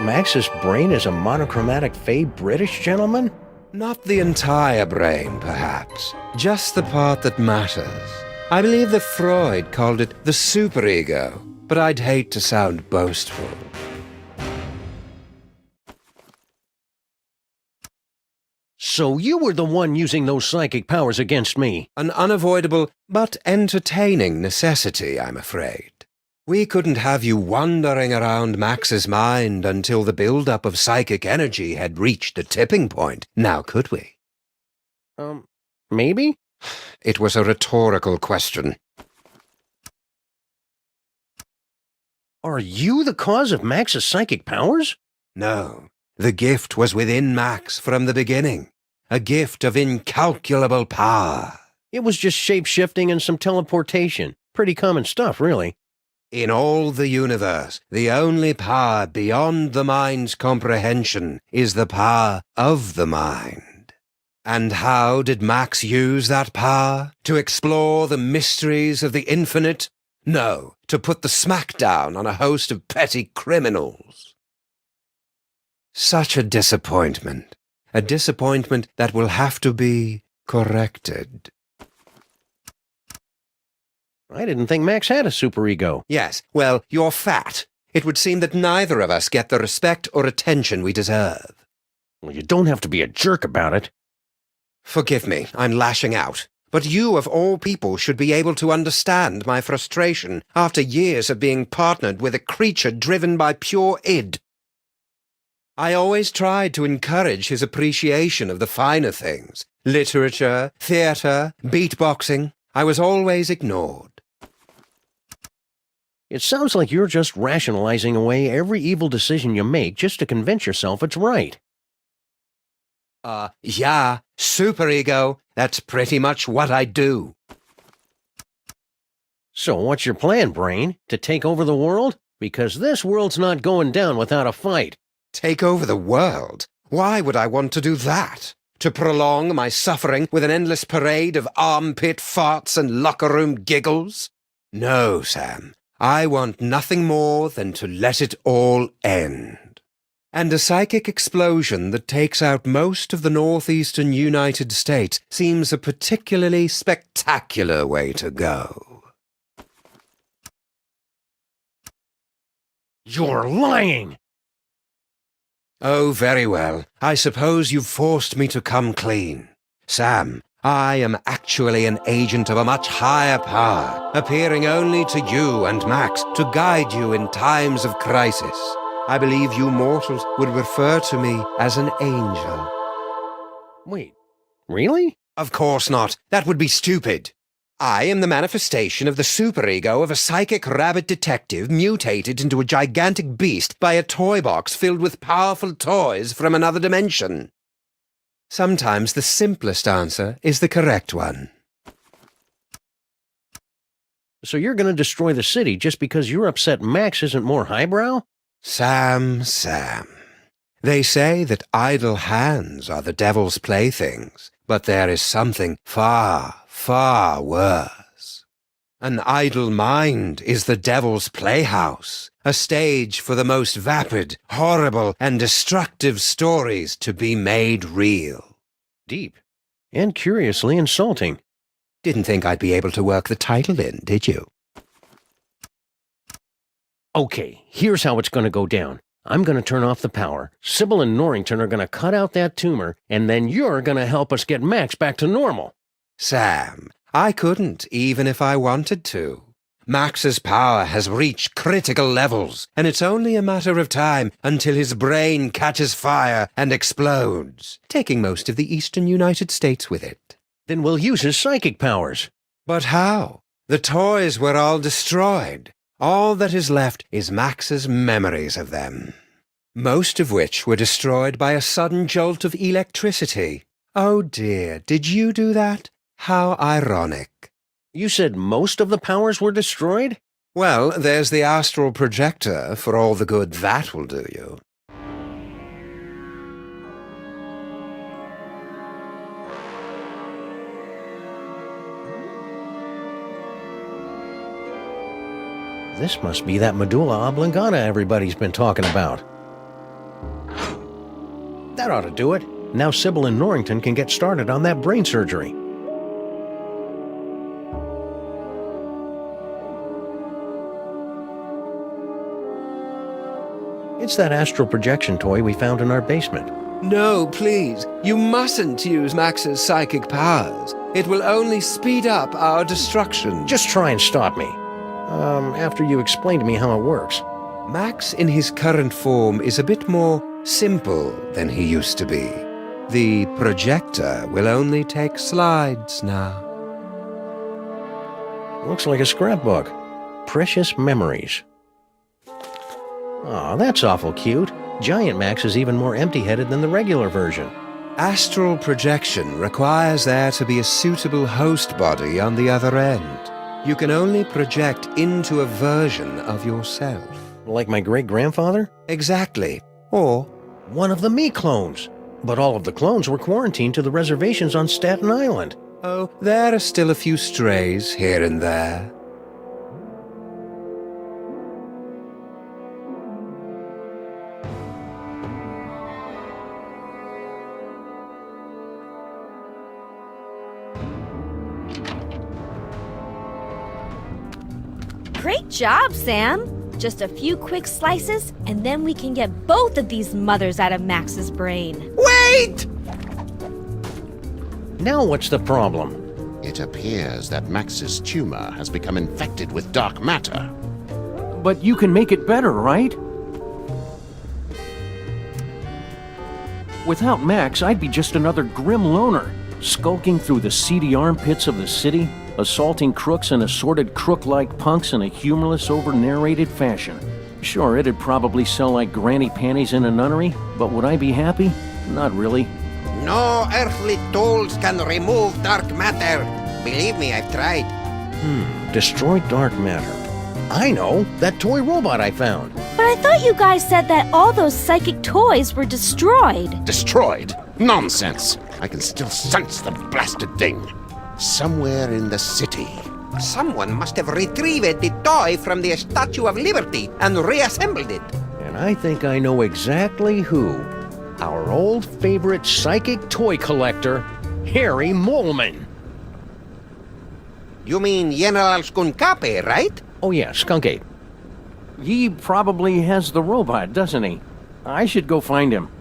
Max's brain is a monochromatic fey British gentleman? Not the entire brain, perhaps. Just the part that matters. I believe that Freud called it the superego, but I'd hate to sound boastful. So you were the one using those psychic powers against me? An unavoidable but entertaining necessity, I'm afraid. We couldn't have you wandering around Max's mind until the buildup of psychic energy had reached a tipping point, now could we? Maybe? It was a rhetorical question. Are you the cause of Max's psychic powers? No. The gift was within Max from the beginning. A gift of incalculable power. It was just shape-shifting and some teleportation. Pretty common stuff, really. In all the universe, the only power beyond the mind's comprehension is the power of the mind. And how did Max use that power? To explore the mysteries of the infinite? No, to put the smackdown on a host of petty criminals. Such a disappointment. A disappointment that will have to be corrected. I didn't think Max had a superego. Yes, well, you're fat. It would seem that neither of us get the respect or attention we deserve. Well, you don't have to be a jerk about it. Forgive me, I'm lashing out. But you, of all people, should be able to understand my frustration after years of being partnered with a creature driven by pure id. I always tried to encourage his appreciation of the finer things. Literature, theatre, beatboxing. I was always ignored. It sounds like you're just rationalizing away every evil decision you make just to convince yourself it's right. Yeah, superego. That's pretty much what I do. So what's your plan, Brain? To take over the world? Because this world's not going down without a fight. Take over the world? Why would I want to do that? To prolong my suffering with an endless parade of armpit farts and locker room giggles? No, Sam. I want nothing more than to let it all end. And a psychic explosion that takes out most of the northeastern United States seems a particularly spectacular way to go. You're lying! Oh, very well. I suppose you've forced me to come clean. Sam, I am actually an agent of a much higher power, appearing only to you and Max to guide you in times of crisis. I believe you mortals would refer to me as an angel. Wait, really? Of course not. That would be stupid. I am the manifestation of the superego of a psychic rabbit detective mutated into a gigantic beast by a toy box filled with powerful toys from another dimension. Sometimes the simplest answer is the correct one. So you're going to destroy the city just because you're upset Max isn't more highbrow? Sam. They say that idle hands are the devil's playthings, but there is something far, far worse. An idle mind is the devil's playhouse, a stage for the most vapid, horrible, and destructive stories to be made real. Deep. And curiously insulting. Didn't think I'd be able to work the title in, did you? Okay, here's how it's going to go down. I'm going to turn off the power. Sybil and Norrington are going to cut out that tumor, and then you're going to help us get Max back to normal. Sam, I couldn't, even if I wanted to. Max's power has reached critical levels, and it's only a matter of time until his brain catches fire and explodes, taking most of the eastern United States with it. Then we'll use his psychic powers. But how? The toys were all destroyed. All that is left is Max's memories of them, most of which were destroyed by a sudden jolt of electricity. Oh dear, did you do that? How ironic. You said most of the powers were destroyed? Well, there's the astral projector, for all the good that will do you. This must be that medulla oblongata everybody's been talking about. That ought to do it. Now Sybil and Norrington can get started on that brain surgery. It's that astral projection toy we found in our basement. No, please. You mustn't use Max's psychic powers. It will only speed up our destruction. Just try and stop me. After you explain to me how it works. Max in his current form is a bit more simple than he used to be. The projector will only take slides now. Looks like a scrapbook. Precious memories. Aw, that's awful cute. Giant Max is even more empty-headed than the regular version. Astral projection requires there to be a suitable host body on the other end. You can only project into a version of yourself. Like my great-grandfather? Exactly. Or one of the me clones. But all of the clones were quarantined to the reservations on Staten Island. Oh, there are still a few strays here and there. Great job, Sam! Just a few quick slices, and then we can get both of these mothers out of Max's brain. Wait! Now what's the problem? It appears that Max's tumor has become infected with dark matter. But you can make it better, right? Without Max, I'd be just another grim loner, skulking through the seedy armpits of the city, assaulting crooks and assorted crook-like punks in a humorless, over-narrated fashion. Sure, it'd probably sell like granny panties in a nunnery, but would I be happy? Not really. No earthly tools can remove dark matter. Believe me, I've tried. Destroy dark matter. I know, that toy robot I found. But I thought you guys said that all those psychic toys were destroyed. Destroyed? Nonsense! I can still sense the blasted thing. Somewhere in the city. Someone must have retrieved the toy from the Statue of Liberty and reassembled it. And I think I know exactly who. Our old favorite psychic toy collector, Harry Moleman. You mean General Skunkape, right? Oh yeah, Skunk Ape. He probably has the robot, doesn't he? I should go find him.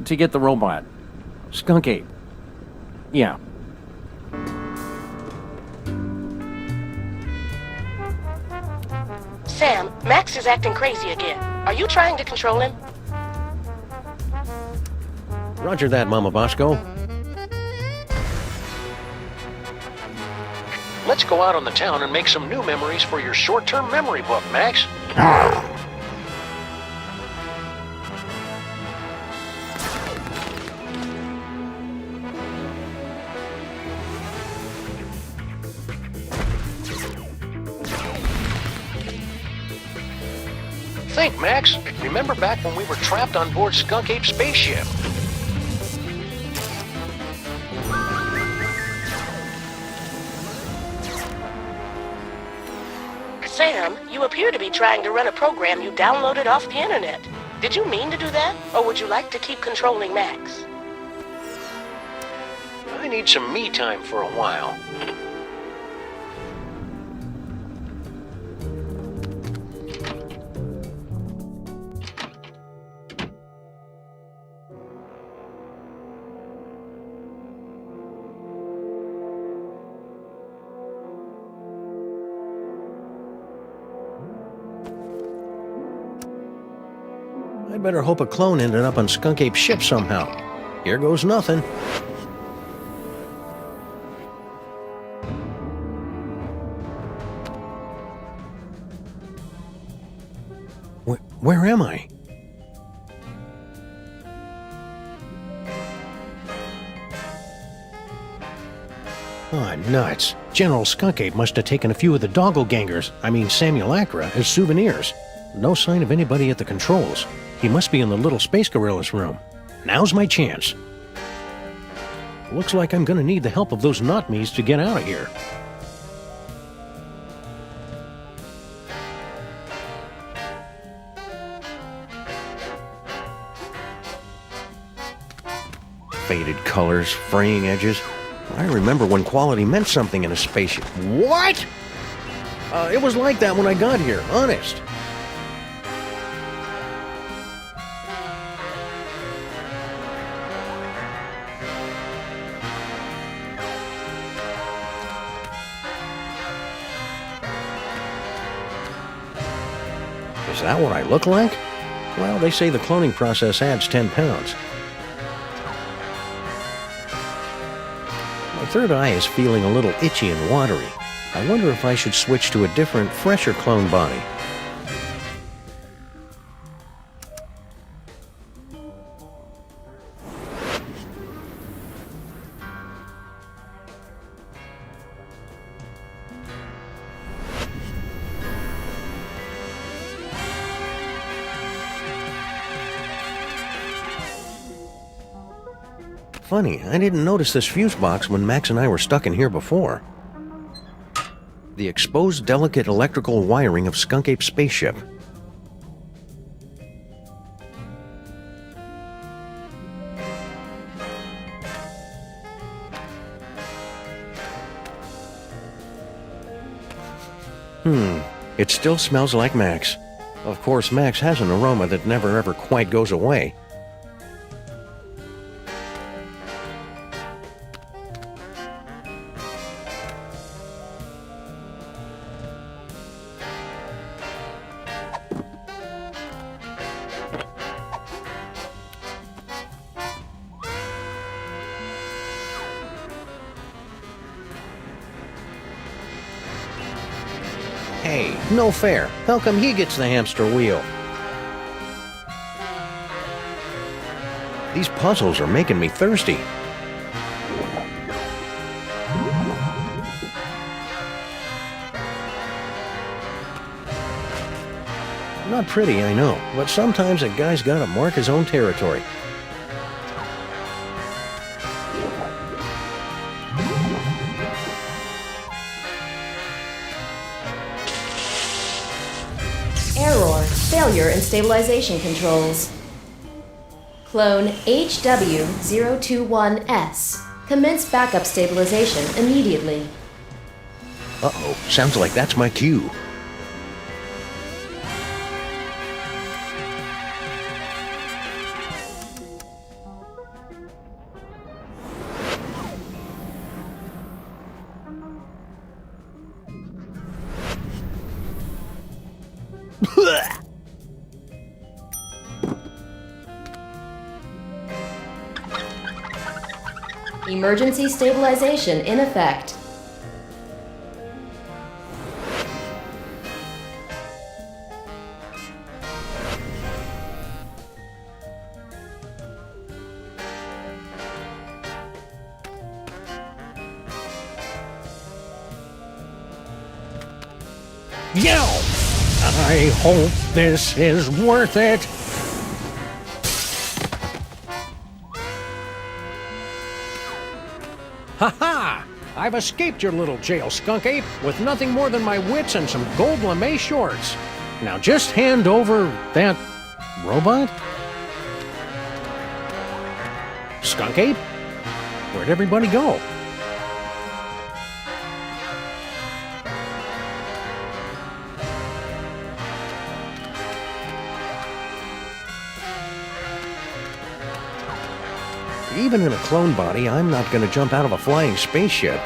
To get the robot. Skunk Ape. Yeah. Sam, Max is acting crazy again. Are you trying to control him? Roger that, Mama Bosco. Let's go out on the town and make some new memories for your short-term memory book, Max. Think, Max. Remember back when we were trapped on board Skunk Ape's spaceship? Sam, you appear to be trying to run a program you downloaded off the internet. Did you mean to do that, or would you like to keep controlling Max? I need some me time for a while. I'd better hope a clone ended up on Skunk Ape's ship somehow. Here goes nothing. Where am I? Oh, nuts. General Skunk Ape must have taken a few of the simulacra, as souvenirs. No sign of anybody at the controls. He must be in the little space gorilla's room. Now's my chance. Looks like I'm gonna need the help of those not-me's to get out of here. Faded colors, fraying edges. I remember when quality meant something in a spaceship. What? It was like that when I got here, honest. Is that what I look like? Well, they say the cloning process adds 10 pounds. My third eye is feeling a little itchy and watery. I wonder if I should switch to a different, fresher clone body. Funny, I didn't notice this fuse box when Max and I were stuck in here before. The exposed delicate electrical wiring of Skunk Ape's spaceship. It still smells like Max. Of course, Max has an aroma that never ever quite goes away. Hey, no fair. How come he gets the hamster wheel? These puzzles are making me thirsty. Not pretty, I know, but sometimes a guy's gotta mark his own territory. Error. Failure in stabilization controls. Clone HW021S. Commence backup stabilization immediately. Uh-oh, sounds like that's my cue. Emergency stabilization in effect. Yell! I hope this is worth it. Ha-ha! I've escaped your little jail, skunk ape, with nothing more than my wits and some gold lame shorts. Now just hand over that robot? Skunk ape? Where'd everybody go? Even in a clone body, I'm not going to jump out of a flying spaceship.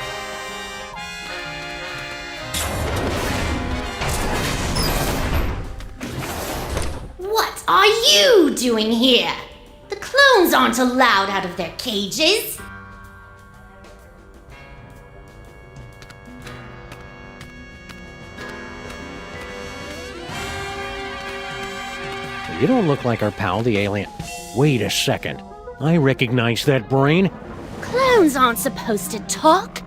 What are you doing here? The clones aren't allowed out of their cages. You don't look like our pal, the alien. Wait a second. I recognize that brain. Clones aren't supposed to talk.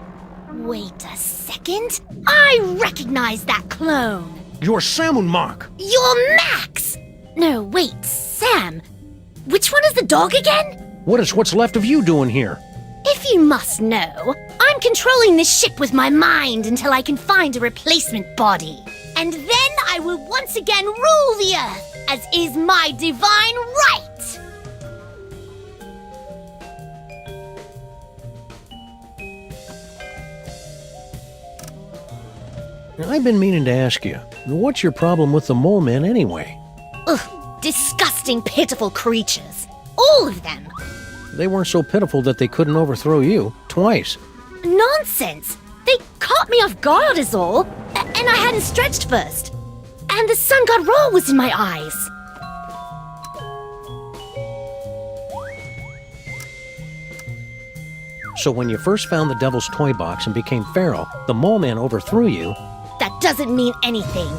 Wait a second. I recognize that clone. You're Samunmak. You're Max. No, wait, Sam. Which one is the dog again? What is what's left of you doing here? If you must know, I'm controlling this ship with my mind until I can find a replacement body. And then I will once again rule the Earth, as is my divine right. I've been meaning to ask you, what's your problem with the mole men anyway? Ugh, disgusting, pitiful creatures. All of them. They weren't so pitiful that they couldn't overthrow you twice. Nonsense! They caught me off guard is all, and I hadn't stretched first. And the sun god roll was in my eyes. So when you first found the Devil's Toy Box and became feral, the mole man overthrew you. That doesn't mean anything.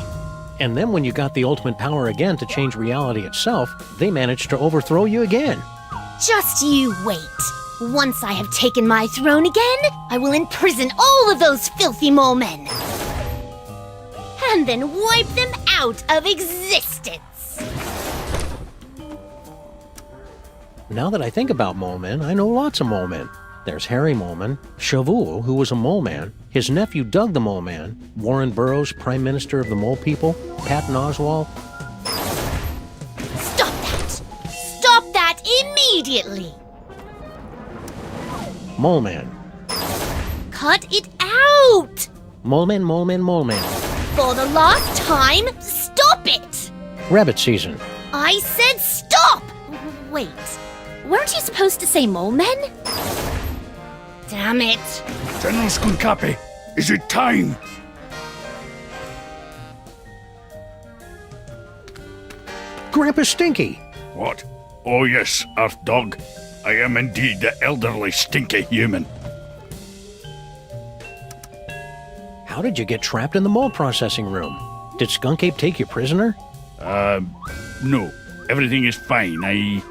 And then when you got the ultimate power again to change reality itself, they managed to overthrow you again. Just you wait. Once I have taken my throne again, I will imprison all of those filthy mole men. And then wipe them out of existence. Now that I think about mole men, I know lots of mole men. There's Harry Moleman, Shavul, who was a mole man, his nephew Doug the Mole Man, Warren Burroughs, Prime Minister of the Mole People, Patton Oswalt. Stop that! Stop that immediately! Mole Man. Cut it out! Mole Man, Mole Man, Mole Man. For the last time, stop it! Rabbit season. I said stop! Wait, weren't you supposed to say mole men? Damn it. General Skunkapi, is it time? Grandpa Stinky. What? Oh yes, Earth Dog. I am indeed the elderly stinky human. How did you get trapped in the mole processing room? Did Skunk Ape take you prisoner? No. Everything is fine. I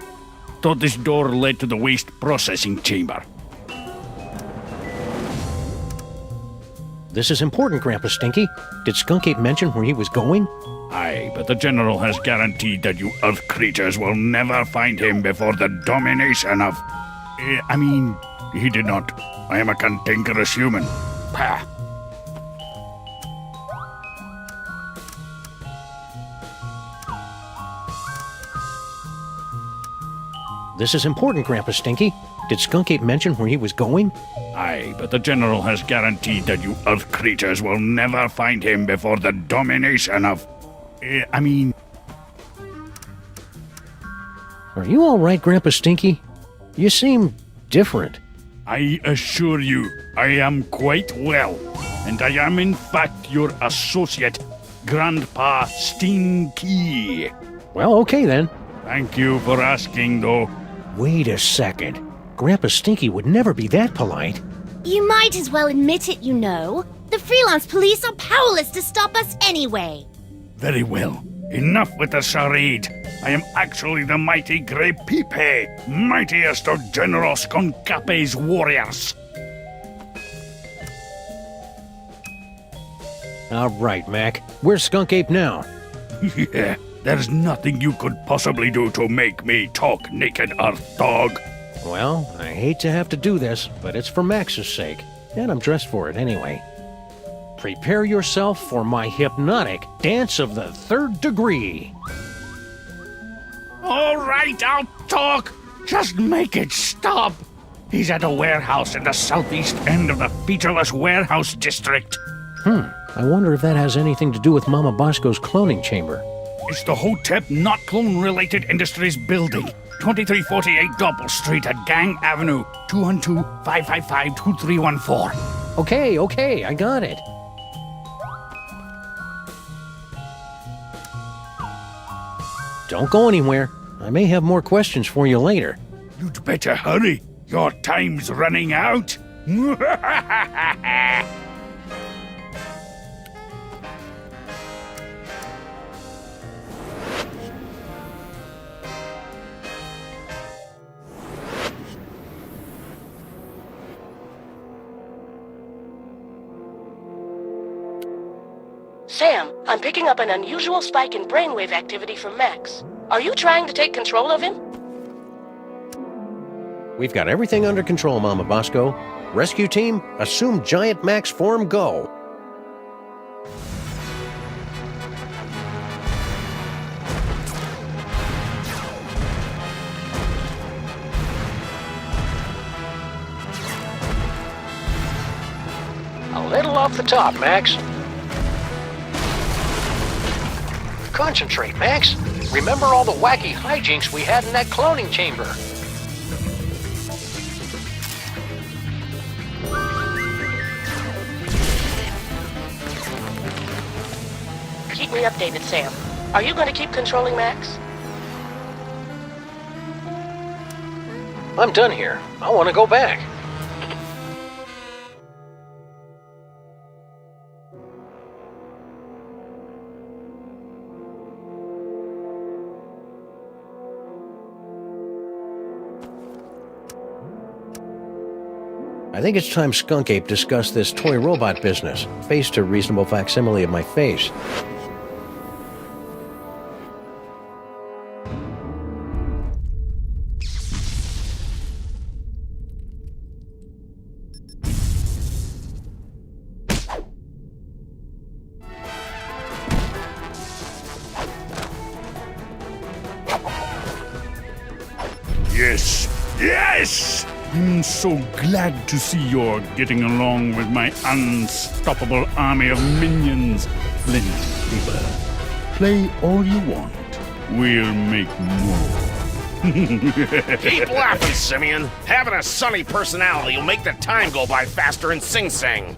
thought this door led to the waste processing chamber. This is important, Grandpa Stinky. Did Skunk Ape mention where he was going? Aye, but the General has guaranteed that you Earth creatures will never find him before the domination of... he did not. I am a cantankerous human. Pah. This is important, Grandpa Stinky. Did Skunk Ape mention where he was going? Aye, but the General has guaranteed that you Earth creatures will never find him before the domination of... Are you all right, Grandpa Stinky? You seem different. I assure you, I am quite well. And I am in fact your associate, Grandpa Stinky. Well, okay then. Thank you for asking, though. Wait a second. Grandpa Stinky would never be that polite. You might as well admit it, you know. The Freelance Police are powerless to stop us anyway. Very well. Enough with the charade. I am actually the mighty Grey Pipe, mightiest of General Skunkape's warriors. All right, Mac. Where's Skunk Ape now? Yeah, there's nothing you could possibly do to make me talk, naked Earth Dog. Well, I hate to have to do this, but it's for Max's sake, and I'm dressed for it anyway. Prepare yourself for my hypnotic dance of the third degree. All right, I'll talk. Just make it stop. He's at a warehouse in the southeast end of the featureless warehouse district. I wonder if that has anything to do with Mama Bosco's cloning chamber. It's the Hotep Not Clone-Related Industries Building, 2348 Doppel Street at Gang Avenue, 212-555-2314. Okay, I got it. Don't go anywhere. I may have more questions for you later. You'd better hurry. Your time's running out. Sam, I'm picking up an unusual spike in brainwave activity from Max. Are you trying to take control of him? We've got everything under control, Mama Bosco. Rescue team, assume Giant Max form, go. A little off the top, Max. Concentrate, Max. Remember all the wacky hijinks we had in that cloning chamber. Keep me updated, Sam. Are you going to keep controlling Max? I'm done here. I want to go back. I think it's time Skunk Ape discussed this toy robot business, face to reasonable facsimile of my face. Yes! I'm so glad to see you're getting along with my unstoppable army of minions. Plenty paper. Play all you want. We'll make more. Keep laughing, Simeon. Having a sunny personality will make the time go by faster in Sing Sing.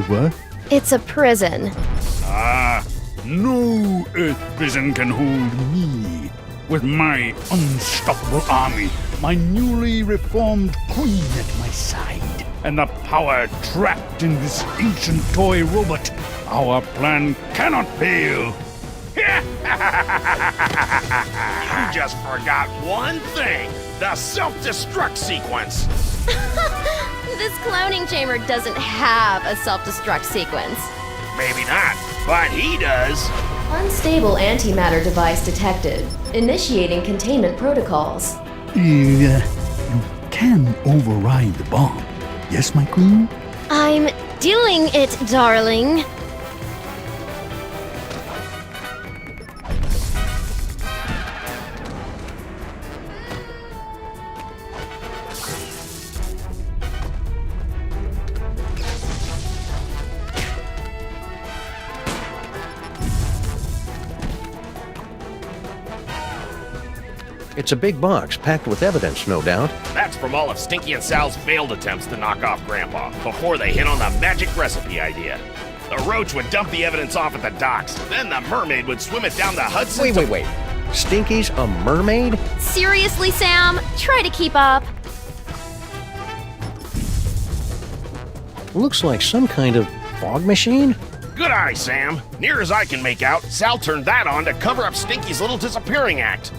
What? It's a prison. No Earth prison can hold me. With my unstoppable army, my newly reformed queen at my side, and the power trapped in this ancient toy robot, our plan cannot fail. You just forgot one thing. The self-destruct sequence. This cloning chamber doesn't have a self-destruct sequence. Maybe not, but he does. Unstable antimatter device detected. Initiating containment protocols. You can override the bomb. Yes, my queen? I'm doing it, darling. It's a big box, packed with evidence, no doubt. That's from all of Stinky and Sal's failed attempts to knock off Grandpa before they hit on the magic recipe idea. The roach would dump the evidence off at the docks, then the mermaid would swim it down the Hudson. Wait. Stinky's a mermaid? Seriously, Sam? Try to keep up. Looks like some kind of fog machine? Good eye, Sam. Near as I can make out, Sal turned that on to cover up Stinky's little disappearing act.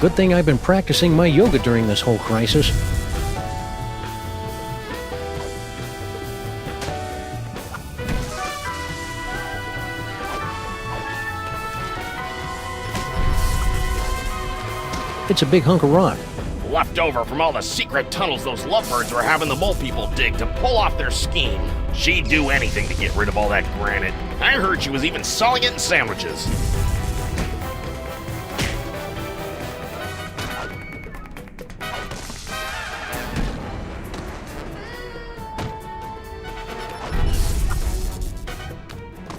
Good thing I've been practicing my yoga during this whole crisis. It's a big hunk of rock. Left over from all the secret tunnels those lovebirds were having the mole people dig to pull off their scheme. She'd do anything to get rid of all that granite. I heard she was even selling it in sandwiches.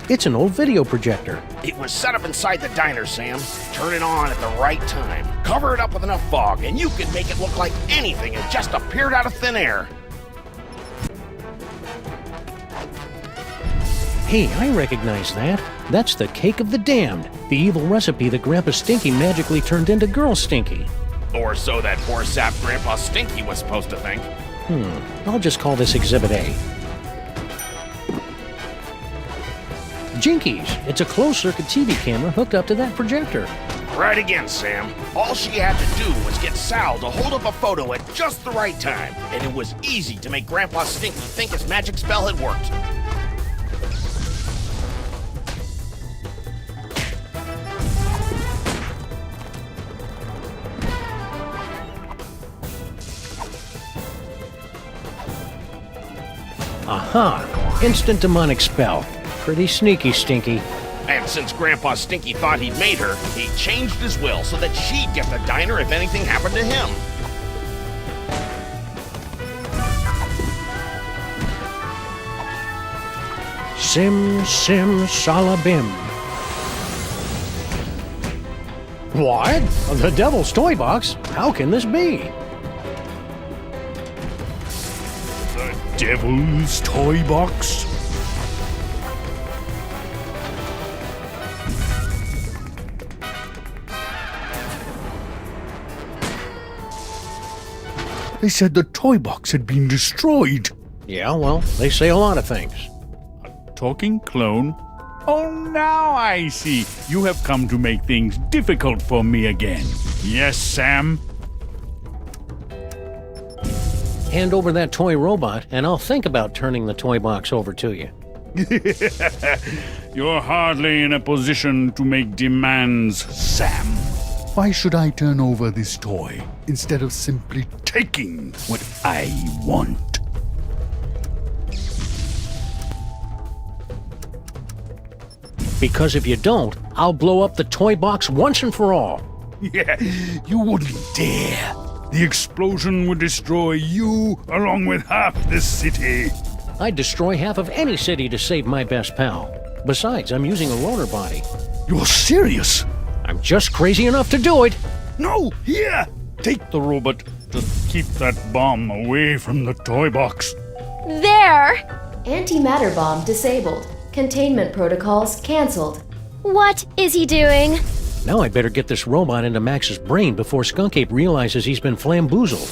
It's an old video projector. It was set up inside the diner, Sam. Turn it on at the right time. Cover it up with enough fog, and you can make it look like anything had just appeared out of thin air. Hey, I recognize that. That's the cake of the damned, the evil recipe that Grandpa Stinky magically turned into Girl Stinky. Or so that poor sap Grandpa Stinky was supposed to think. I'll just call this Exhibit A. Jinkies! It's a closed-circuit TV camera hooked up to that projector. Right again, Sam. All she had to do was get Sal to hold up a photo at just the right time, and it was easy to make Grandpa Stinky think his magic spell had worked. Aha! Instant demonic spell. Pretty sneaky, Stinky. And since Grandpa Stinky thought he'd made her, he changed his will so that she'd get the diner if anything happened to him. Sim, sim, salabim. What? The Devil's Toybox? How can this be? The Devil's Toybox? They said the toy box had been destroyed. Yeah, well, they say a lot of things. A talking clone? Oh, now I see. You have come to make things difficult for me again. Yes, Sam? Hand over that toy robot, and I'll think about turning the toy box over to you. You're hardly in a position to make demands, Sam. Why should I turn over this toy instead of simply taking what I want? Because if you don't, I'll blow up the toy box once and for all. Yeah, you wouldn't dare. The explosion would destroy you along with half the city. I'd destroy half of any city to save my best pal. Besides, I'm using a rotor body. You're serious? I'm just crazy enough to do it. No, here! Take the robot. Just keep that bomb away from the toy box. There! Antimatter bomb disabled. Containment protocols cancelled. What is he doing? Now I better get this robot into Max's brain before Skunk Ape realizes he's been flamboozled.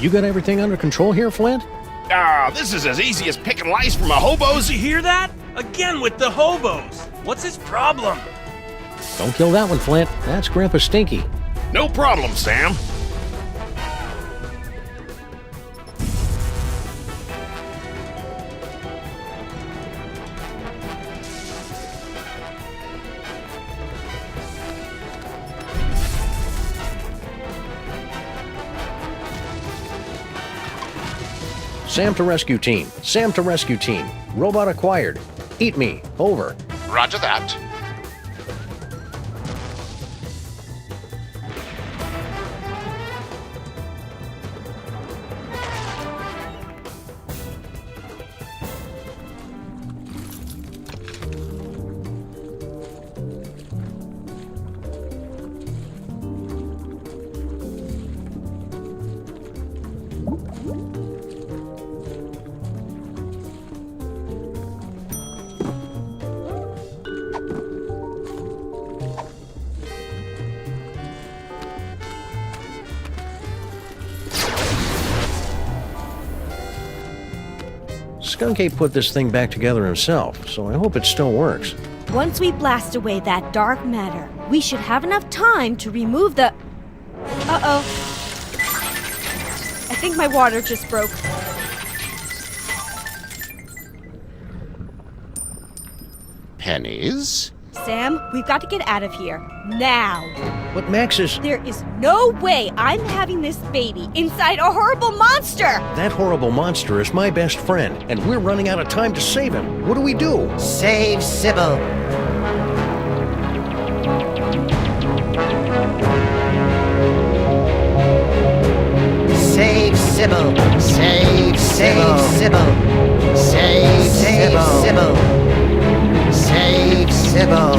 You got everything under control here, Flint? This is as easy as picking lice from a hobo's. You hear that? Again with the hobos. What's his problem? Don't kill that one, Flint. That's Grandpa Stinky. No problem, Sam. Sam to rescue team. Sam to rescue team. Robot acquired. Eat me. Over. Roger that. Skunk Ape put this thing back together himself, so I hope it still works. Once we blast away that dark matter, we should have enough time to remove the... Uh-oh. I think my water just broke. Pennies? Sam, we've got to get out of here. Now. But Max is... There is no way I'm having this baby inside a horrible monster! That horrible monster is my best friend, and we're running out of time to save him. What do we do? Save Sybil. Save Sybil. Save Sybil. Save Sybil. Save Sybil.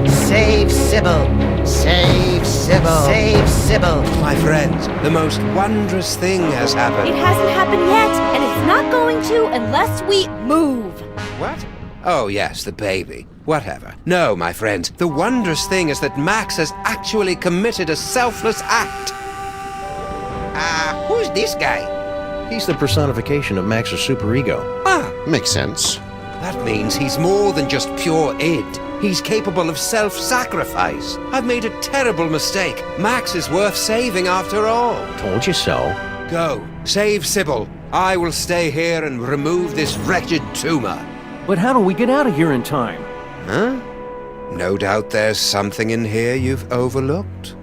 Save Sybil. Save Sybil. Save Sybil. My friends, the most wondrous thing has happened. It hasn't happened yet, and it's not going to unless we move. What? Oh, yes, the baby. Whatever. No, my friends, the wondrous thing is that Max has actually committed a selfless act. Who's this guy? He's the personification of Max's superego. Makes sense. That means he's more than just pure id. He's capable of self-sacrifice. I've made a terrible mistake. Max is worth saving after all. Told you so. Go. Save Sybil. I will stay here and remove this wretched tumor. But how do we get out of here in time? Huh? No doubt there's something in here you've overlooked.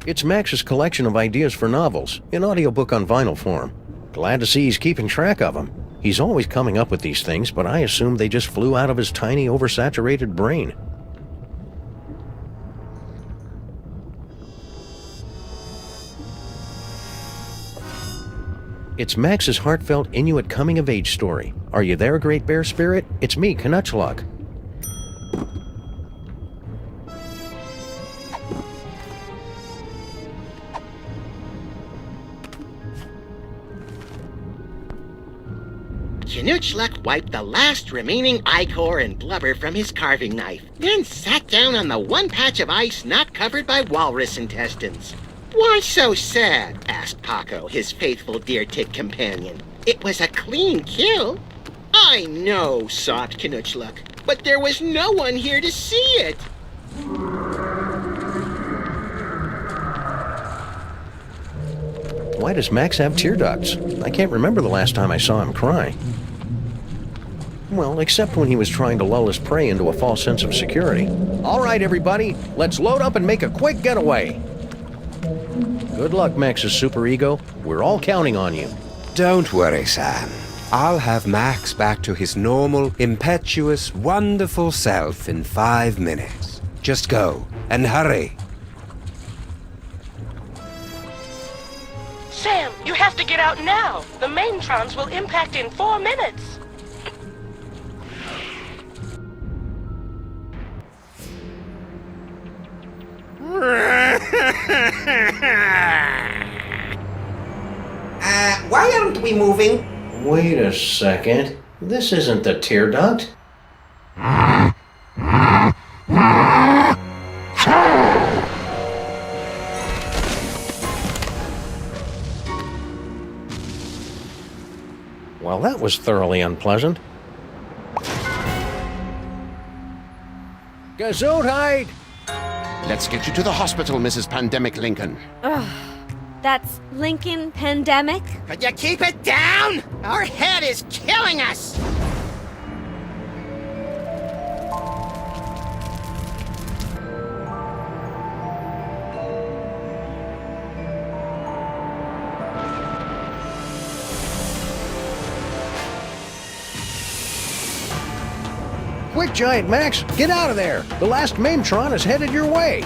It's Max's collection of ideas for novels, in audiobook on vinyl form. Glad to see he's keeping track of them. He's always coming up with these things, but I assume they just flew out of his tiny, oversaturated brain. It's Max's heartfelt Inuit coming-of-age story. Are you there, Great Bear Spirit? It's me, Knutchlug. Knutchlug wiped the last remaining ichor and blubber from his carving knife, then sat down on the one patch of ice not covered by walrus intestines. "Why so sad?" asked Paco, his faithful deer-tick companion. "It was a clean kill." "I know," sobbed Knutchlug, "but there was no one here to see it." Why does Max have tear ducts? I can't remember the last time I saw him cry. Well, except when he was trying to lull his prey into a false sense of security. All right, everybody, let's load up and make a quick getaway. Good luck, Max's superego. We're all counting on you. Don't worry, Sam. I'll have Max back to his normal, impetuous, wonderful self in 5 minutes. Just go, and hurry. Sam, you have to get out now. The maintrons will impact in 4 minutes. Why aren't we moving? Wait a second. This isn't the tear duct. Well, that was thoroughly unpleasant. Gesundheit! Let's get you to the hospital, Mrs. Pandemic Lincoln. Ugh. That's Lincoln Pandemic? Could you keep it down? Our head is killing us! Quick, Giant Max, get out of there! The last Maintron is headed your way!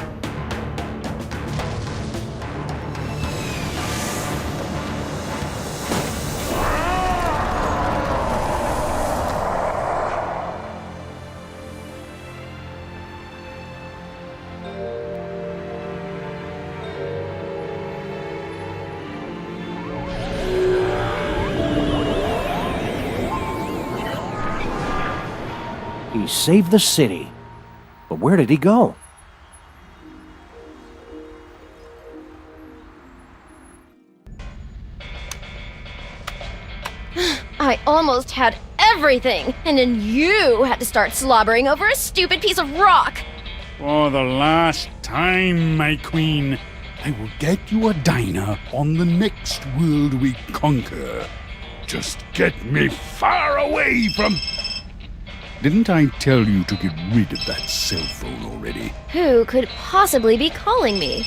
saved the city. But where did he go? I almost had everything, and then you had to start slobbering over a stupid piece of rock. For the last time, my queen, I will get you a diner on the next world we conquer. Just get me far away from... Didn't I tell you to get rid of that cell phone already? Who could possibly be calling me?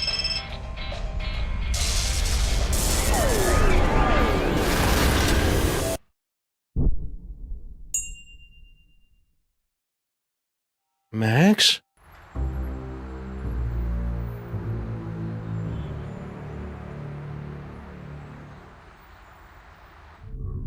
Max?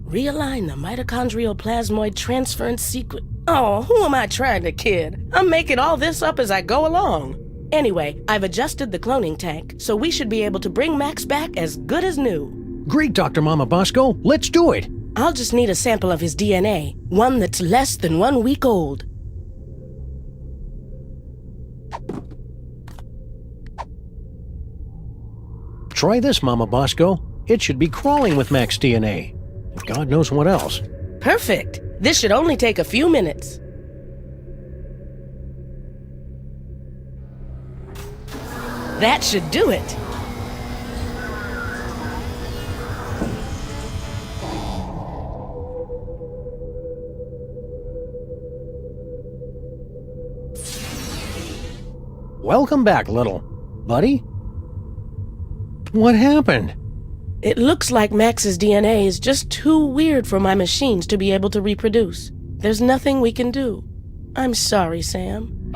Realign the mitochondrial plasmoid transference sequence. Oh, who am I trying to kid? I'm making all this up as I go along. Anyway, I've adjusted the cloning tank, so we should be able to bring Max back as good as new. Great, Dr. Mama Bosco. Let's do it. I'll just need a sample of his DNA, one that's less than 1 week old. Try this, Mama Bosco. It should be crawling with Max DNA. God knows what else. Perfect. This should only take a few minutes. That should do it. Welcome back, little buddy. What happened? It looks like Max's DNA is just too weird for my machines to be able to reproduce. There's nothing we can do. I'm sorry, Sam.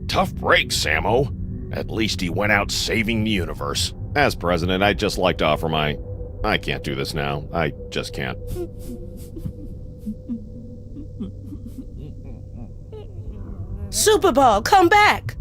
Tough break, Sammo. At least he went out saving the universe. As president, I'd just like to offer my... I can't do this now. I just can't. Superball, come back!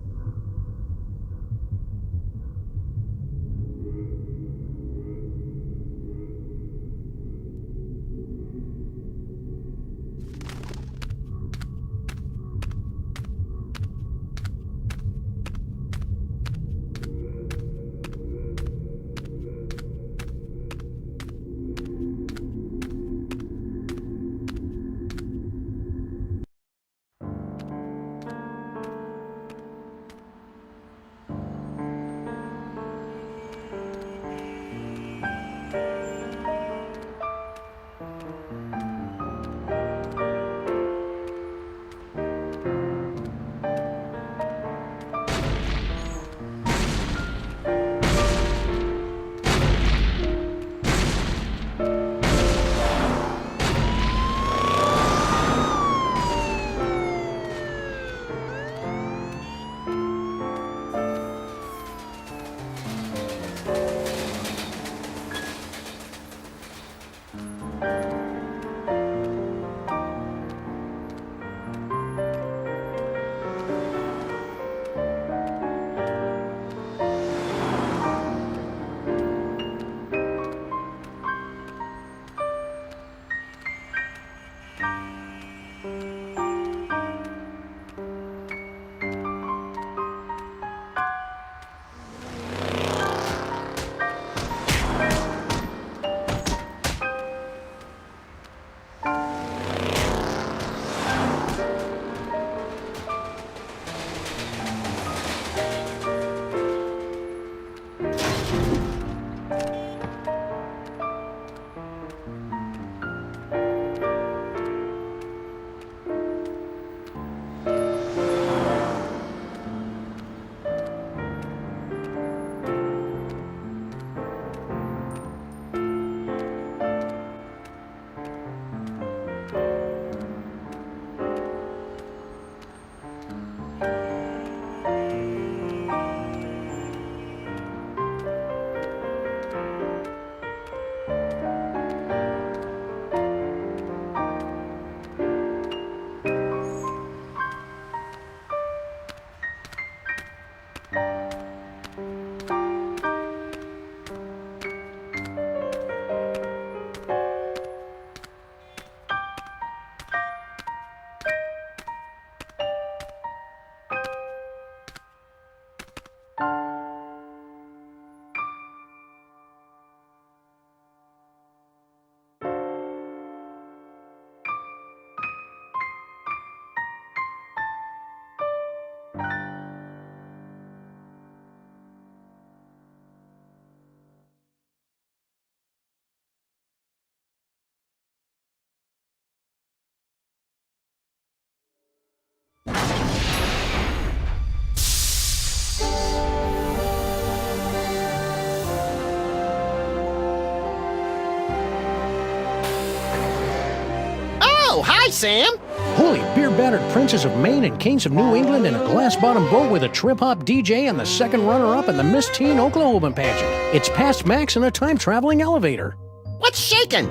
Oh, hi, Sam. Holy beer-battered princes of Maine and kings of New England in a glass-bottom boat with a trip-hop DJ and the second runner-up in the Miss Teen Oklahoma pageant. It's past Max in a time-traveling elevator. What's shaking?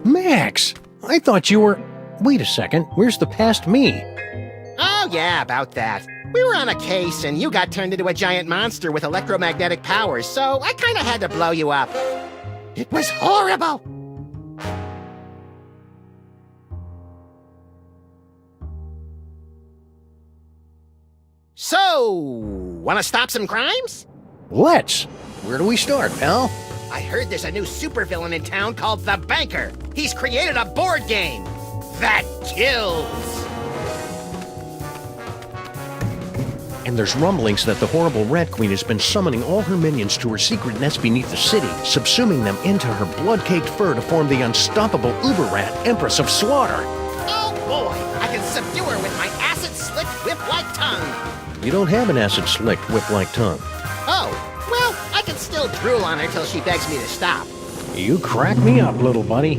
Max, I thought you were... Wait a second, where's the past me? Oh, yeah, about that. We were on a case, and you got turned into a giant monster with electromagnetic powers, so I kind of had to blow you up. It was horrible. So, want to stop some crimes? Let's. Where do we start, pal? I heard there's a new supervillain in town called the Banker. He's created a board game that kills. And there's rumblings that the horrible Rat Queen has been summoning all her minions to her secret nest beneath the city, subsuming them into her blood-caked fur to form the unstoppable Uber-Rat, Empress of Slaughter. Oh boy, I can subdue her with my acid-slicked whip-like tongue. You don't have an acid-slicked whip-like tongue. Oh, well, I can still drool on her till she begs me to stop. You crack me up, little buddy.